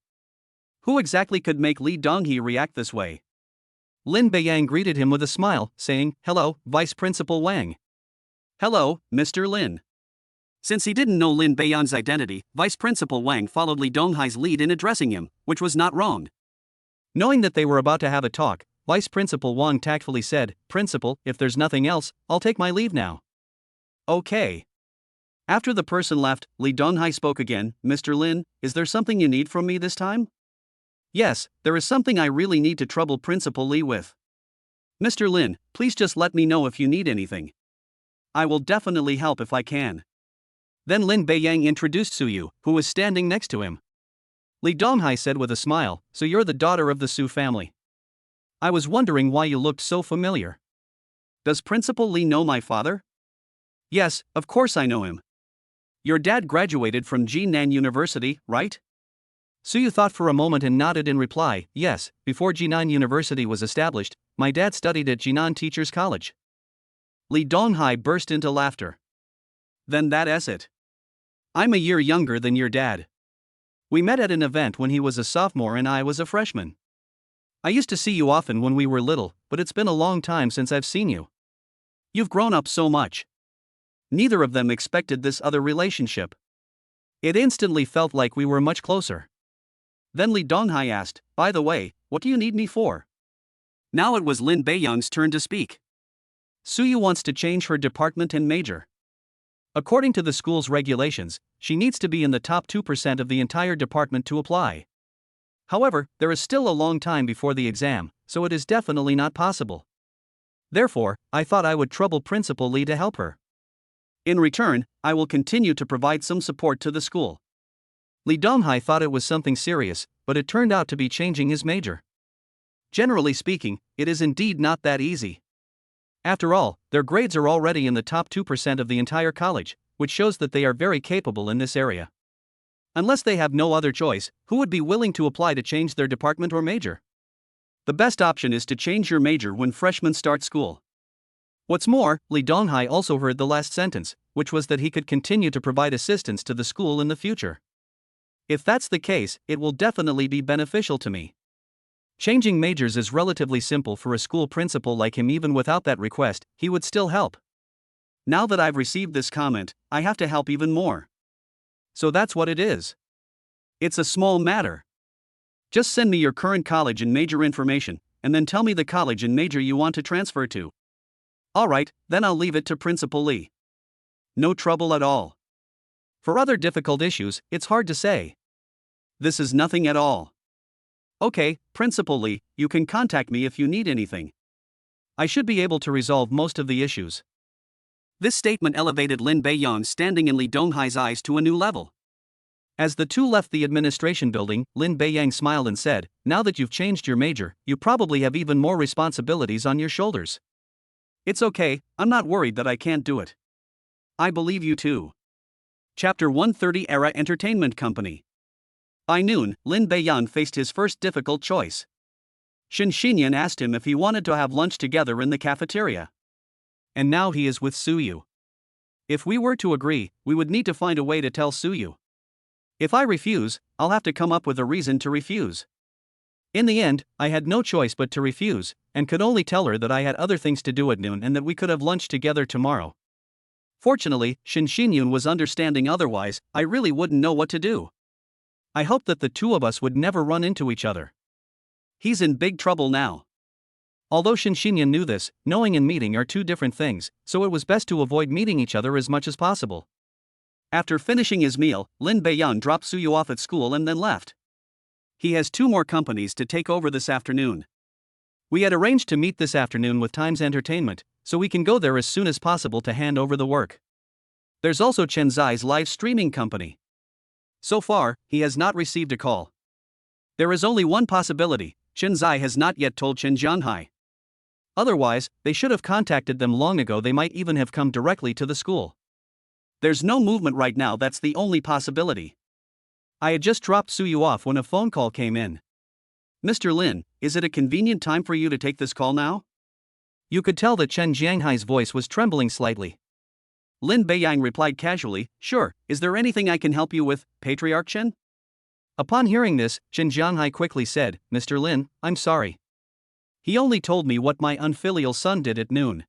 Who exactly could make Li Donghai react this way? Lin Beiyang greeted him with a smile, saying, "Hello, Vice Principal Wang." "Hello, Mr. Lin." Since he didn't know Lin Beiyang's identity, Vice Principal Wang followed Li Donghai's lead in addressing him, which was not wrong. Knowing that they were about to have a talk, Vice Principal Wang tactfully said, "Principal, if there's nothing else, I'll take my leave now." Okay. After the person left, Li Donghai spoke again. "Mr. Lin, is there something you need from me this time?" "Yes, there is something I really need to trouble Principal Li with." "Mr. Lin, please just let me know if you need anything. I will definitely help if I can." Then Lin Beiyang introduced Suyu, who was standing next to him. Li Donghai said with a smile, "So you're the daughter of the Su family. I was wondering why you looked so familiar." "Does Principal Li know my father?" "Yes, of course I know him. Your dad graduated from Jinan University, right?" Suyu thought for a moment and nodded in reply, "Yes, before Jinan University was established, my dad studied at Jinan Teachers College." Li Donghai burst into laughter. "Then that's it. I'm a year younger than your dad. We met at an event when he was a sophomore and I was a freshman. I used to see you often when we were little, but it's been a long time since I've seen you. You've grown up so much. Neither of them expected this other relationship. It instantly felt like we were much closer. Then Lee Donghai asked, "By the way, what do you need me for?" Now it was Lin Beiyang's turn to speak. Suyu wants to change her department and major. According to the school's regulations, she needs to be in the top 2% of the entire department to apply. However, there is still a long time before the exam, so it is definitely not possible. Therefore, I thought I would trouble Principal Lee to help her. In return, I will continue to provide some support to the school. Lee Donghai thought it was something serious, but it turned out to be changing his major. Generally speaking, it is indeed not that easy. After all, their grades are already in the top 2% of the entire college, which shows that they are very capable in this area. Unless they have no other choice, who would be willing to apply to change their department or major? The best option is to change your major when freshmen start school. What's more, Lee Donghai also heard the last sentence, which was that he could continue to provide assistance to the school in the future. If that's the case, it will definitely be beneficial to me. Changing majors is relatively simple for a school principal like him. Even without that request, he would still help. Now that I've received this comment, I have to help even more. So that's what it is. It's a small matter. Just send me your current college and major information, and then tell me the college and major you want to transfer to. Alright, then I'll leave it to Principal Lee. No trouble at all. For other difficult issues, it's hard to say. This is nothing at all. Okay, Principal Lee, you can contact me if you need anything. I should be able to resolve most of the issues. This statement elevated Lin Beiyang standing in Lee Donghai's eyes to a new level. As the two left the administration building, Lin Beiyang smiled and said, "Now that you've changed your major, you probably have even more responsibilities on your shoulders. It's okay, I'm not worried that I can't do it. I believe you too." Chapter 130 Era Entertainment Company. By noon, Lin Beiyang faced his first difficult choice. Shin Xinyan asked him if he wanted to have lunch together in the cafeteria. And now he is with Suyu. If we were to agree, we would need to find a way to tell Suyu. If I refuse, I'll have to come up with a reason to refuse. In the end, I had no choice but to refuse, and could only tell her that I had other things to do at noon and that we could have lunch together tomorrow. Fortunately, Shin Xinyun was understanding. Otherwise, I really wouldn't know what to do. I hoped that the two of us would never run into each other. He's in big trouble now. Although Shin Xinyun knew this, knowing and meeting are two different things, so it was best to avoid meeting each other as much as possible. After finishing his meal, Lin Beiyang dropped Suyu off at school and then left. He has 2 more companies to take over this afternoon. We had arranged to meet this afternoon with Times Entertainment, so we can go there as soon as possible to hand over the work. There's also Chen Zai's live streaming company. So far, he has not received a call. There is only one possibility: Chen Zai has not yet told Chen Jianhai. Otherwise, they should have contacted them long ago. They might even have come directly to the school. There's no movement right now. That's the only possibility. I had just dropped Suyu off when a phone call came in. "Mr. Lin, is it a convenient time for you to take this call now?" You could tell that Chen Jianghai's voice was trembling slightly. Lin Beiyang replied casually, "Sure, is there anything I can help you with, Patriarch Chen?" Upon hearing this, Chen Jianghai quickly said, "Mr. Lin, I'm sorry. He only told me what my unfilial son did at noon.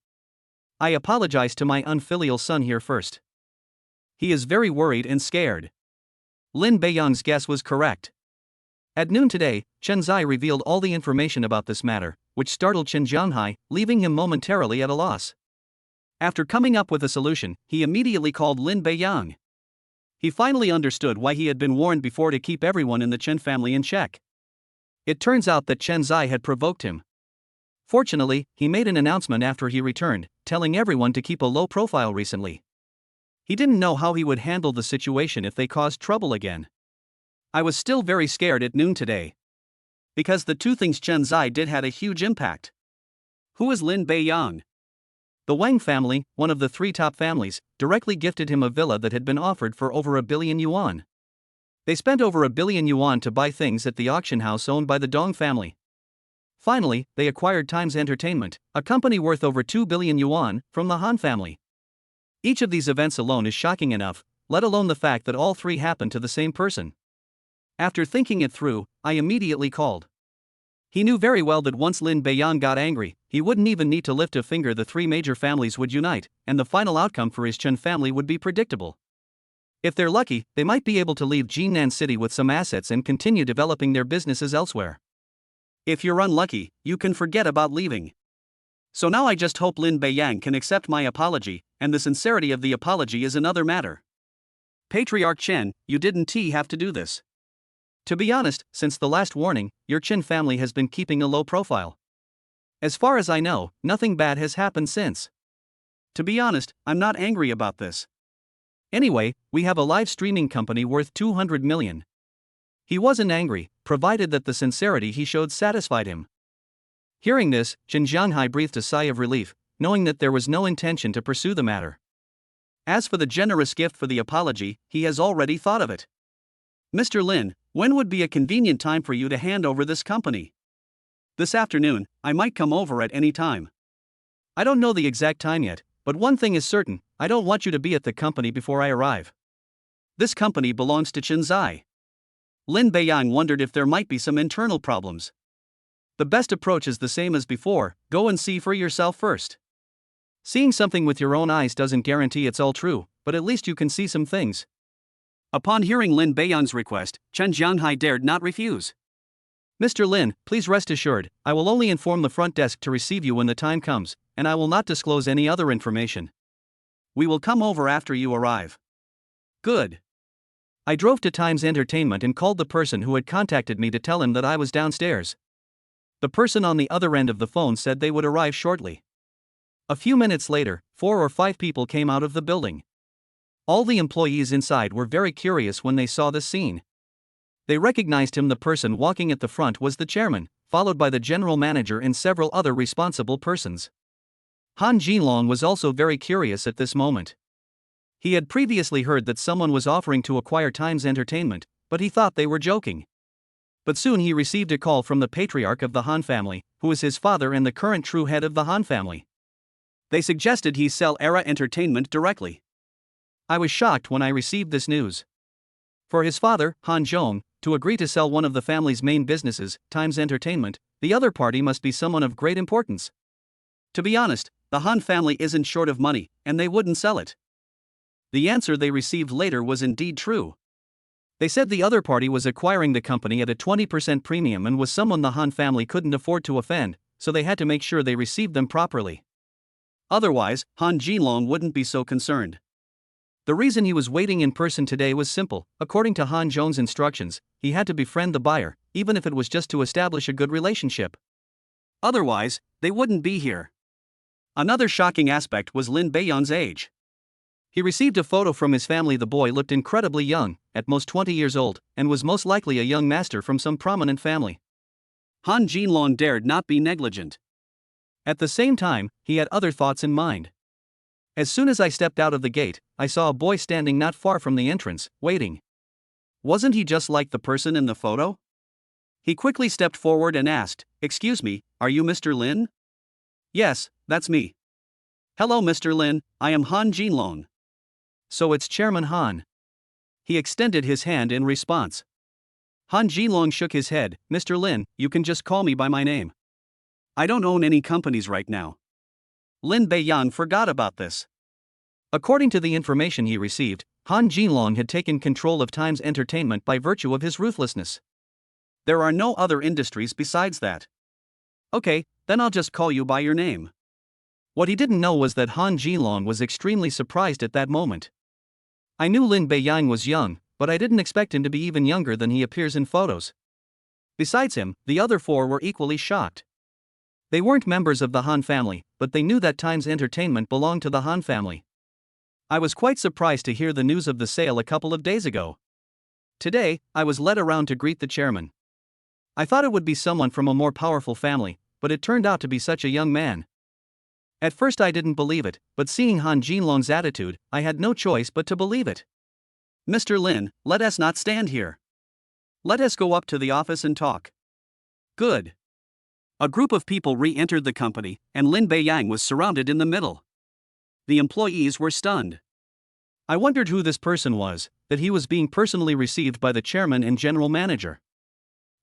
I apologize to my unfilial son here first. He is very worried and scared." Lin Beiyang's guess was correct. At noon today, Chen Zai revealed all the information about this matter, which startled Chen Jianhai, leaving him momentarily at a loss. After coming up with a solution, he immediately called Lin Beiyang. He finally understood why he had been warned before to keep everyone in the Chen family in check. It turns out that Chen Zai had provoked him. Fortunately, he made an announcement after he returned, telling everyone to keep a low profile recently. He didn't know how he would handle the situation if they caused trouble again. I was still very scared at noon today. Because the 2 things Chen Zai did had a huge impact. Who is Lin Beiyang? The Wang family, one of the 3 top families, directly gifted him a villa that had been offered for over 1 billion yuan. They spent over 1 billion yuan to buy things at the auction house owned by the Dong family. Finally, they acquired Times Entertainment, a company worth over 2 billion yuan, from the Han family. Each of these events alone is shocking enough, let alone the fact that all 3 happened to the same person. After thinking it through, I immediately called. He knew very well that once Lin Beiyang got angry, he wouldn't even need to lift a finger. The three major families would unite, and the final outcome for his Chen family would be predictable. If they're lucky, they might be able to leave Jinan City with some assets and continue developing their businesses elsewhere. If you're unlucky, you can forget about leaving. So now I just hope Lin Beiyang can accept my apology, and the sincerity of the apology is another matter. Patriarch Chen, you didn't have to do this. To be honest, since the last warning, your Chen family has been keeping a low profile. As far as I know, nothing bad has happened since. To be honest, I'm not angry about this. Anyway, we have a live streaming company worth 200 million. He wasn't angry, provided that the sincerity he showed satisfied him. Hearing this, Chen Jianghai breathed a sigh of relief, knowing that there was no intention to pursue the matter. As for the generous gift for the apology, he has already thought of it. Mr. Lin, when would be a convenient time for you to hand over this company? This afternoon, I might come over at any time. I don't know the exact time yet, but one thing is certain, I don't want you to be at the company before I arrive. This company belongs to Chen Zai. Lin Beiyang wondered if there might be some internal problems. The best approach is the same as before, go and see for yourself first. Seeing something with your own eyes doesn't guarantee it's all true, but at least you can see some things. Upon hearing Lin Beiyang's request, Chen Jianghai dared not refuse. Mr. Lin, please rest assured, I will only inform the front desk to receive you when the time comes, and I will not disclose any other information. We will come over after you arrive. Good. I drove to Times Entertainment and called the person who had contacted me to tell him that I was downstairs. The person on the other end of the phone said they would arrive shortly. A few minutes later, 4 or 5 people came out of the building. All the employees inside were very curious when they saw this scene. They recognized him. The person walking at the front was the chairman, followed by the general manager and several other responsible persons. Han Jinlong was also very curious at this moment. He had previously heard that someone was offering to acquire Times Entertainment, but he thought they were joking. But soon he received a call from the patriarch of the Han family, who is his father and the current true head of the Han family. They suggested he sell Era Entertainment directly. I was shocked when I received this news. For his father, Han Zhong, to agree to sell one of the family's main businesses, Times Entertainment, the other party must be someone of great importance. To be honest, the Han family isn't short of money, and they wouldn't sell it. The answer they received later was indeed true. They said the other party was acquiring the company at a 20% premium and was someone the Han family couldn't afford to offend, so they had to make sure they received them properly. Otherwise, Han Jinlong wouldn't be so concerned. The reason he was waiting in person today was simple. According to Han Zhong's instructions, he had to befriend the buyer, even if it was just to establish a good relationship. Otherwise, they wouldn't be here. Another shocking aspect was Lin Beiyang's age. He received a photo from his family. The boy looked incredibly young, at most 20 years old, and was most likely a young master from some prominent family. Han Jinlong dared not be negligent. At the same time, he had other thoughts in mind. As soon as I stepped out of the gate, I saw a boy standing not far from the entrance, waiting. Wasn't he just like the person in the photo? He quickly stepped forward and asked, "Excuse me, are you Mr. Lin?" "Yes, that's me." "Hello Mr. Lin, I am Han Jinlong." "So it's Chairman Han." He extended his hand in response. Han Jinlong shook his head. "Mr. Lin, you can just call me by my name. I don't own any companies right now." Lin Beiyang forgot about this. According to the information he received, Han Jinlong had taken control of Times Entertainment by virtue of his ruthlessness. There are no other industries besides that. "Okay, then I'll just call you by your name." What he didn't know was that Han Jinlong was extremely surprised at that moment. I knew Lin Beiyang was young, but I didn't expect him to be even younger than he appears in photos. Besides him, the other 4 were equally shocked. They weren't members of the Han family, but they knew that Times Entertainment belonged to the Han family. I was quite surprised to hear the news of the sale a couple of days ago. Today, I was led around to greet the chairman. I thought it would be someone from a more powerful family, but it turned out to be such a young man. At first I didn't believe it, but seeing Han Jinlong's attitude, I had no choice but to believe it. "Mr. Lin, let us not stand here. Let us go up to the office and talk." Good. A group of people re-entered the company, and Lin Beiyang was surrounded in the middle. The employees were stunned. I wondered who this person was, that he was being personally received by the chairman and general manager.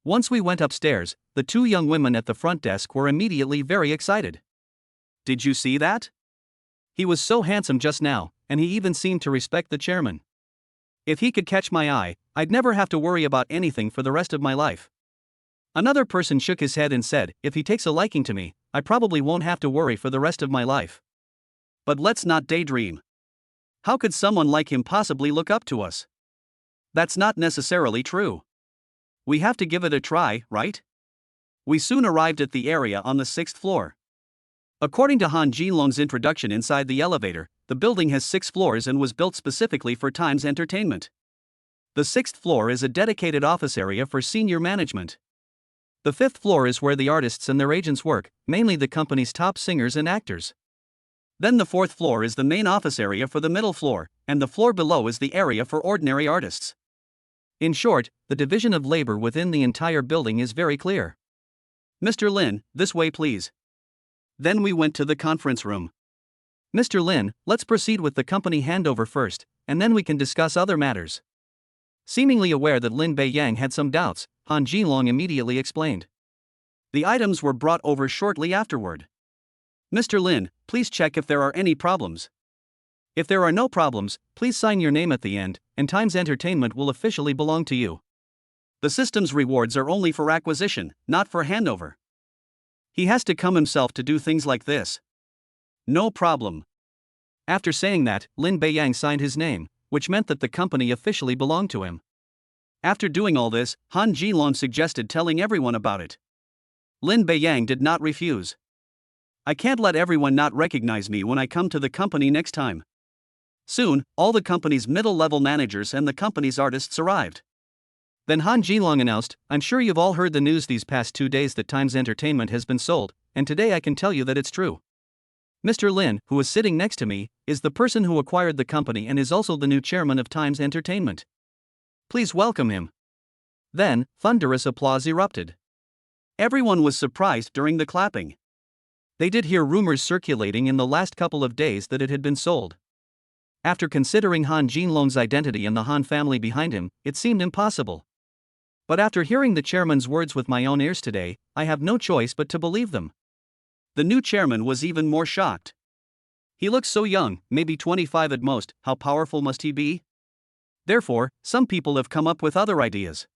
Once we went upstairs, the two young women at the front desk were immediately very excited. "Did you see that? He was so handsome just now, and he even seemed to respect the chairman. If he could catch my eye, I'd never have to worry about anything for the rest of my life." Another person shook his head and said, "If he takes a liking to me, I probably won't have to worry for the rest of my life." But let's not daydream. How could someone like him possibly look up to us? That's not necessarily true. We have to give it a try, right? We soon arrived at the area on the 6th floor. According to Han Jinlong's introduction inside the elevator, the building has 6 floors and was built specifically for Times Entertainment. The 6th floor is a dedicated office area for senior management. The 5th floor is where the artists and their agents work, mainly the company's top singers and actors. Then the 4th floor is the main office area for the middle floor, and the floor below is the area for ordinary artists. In short, the division of labor within the entire building is very clear. "Mr. Lin, this way please." Then we went to the conference room. "Mr. Lin, let's proceed with the company handover first, and then we can discuss other matters." Seemingly aware that Lin Beiyang had some doubts, Han Jinlong immediately explained. The items were brought over shortly afterward. "Mr. Lin, please check if there are any problems. If there are no problems, please sign your name at the end, and Times Entertainment will officially belong to you. The system's rewards are only for acquisition, not for handover. He has to come himself to do things like this." "No problem." After saying that, Lin Beiyang signed his name, which meant that the company officially belonged to him. After doing all this, Han Jinlong suggested telling everyone about it. Lin Beiyang did not refuse. "I can't let everyone not recognize me when I come to the company next time." Soon, all the company's middle-level managers and the company's artists arrived. Then Han Jinlong announced, "I'm sure you've all heard the news these past 2 days that Times Entertainment has been sold, and today I can tell you that it's true. Mr. Lin, who is sitting next to me, is the person who acquired the company and is also the new chairman of Times Entertainment. Please welcome him." Then, thunderous applause erupted. Everyone was surprised during the clapping. They did hear rumors circulating in the last couple of days that it had been sold. After considering Han Jinlong's identity and the Han family behind him, it seemed impossible. But after hearing the chairman's words with my own ears today, I have no choice but to believe them. The new chairman was even more shocked. He looks so young, maybe 25 at most. How powerful must he be? Therefore, some people have come up with other ideas.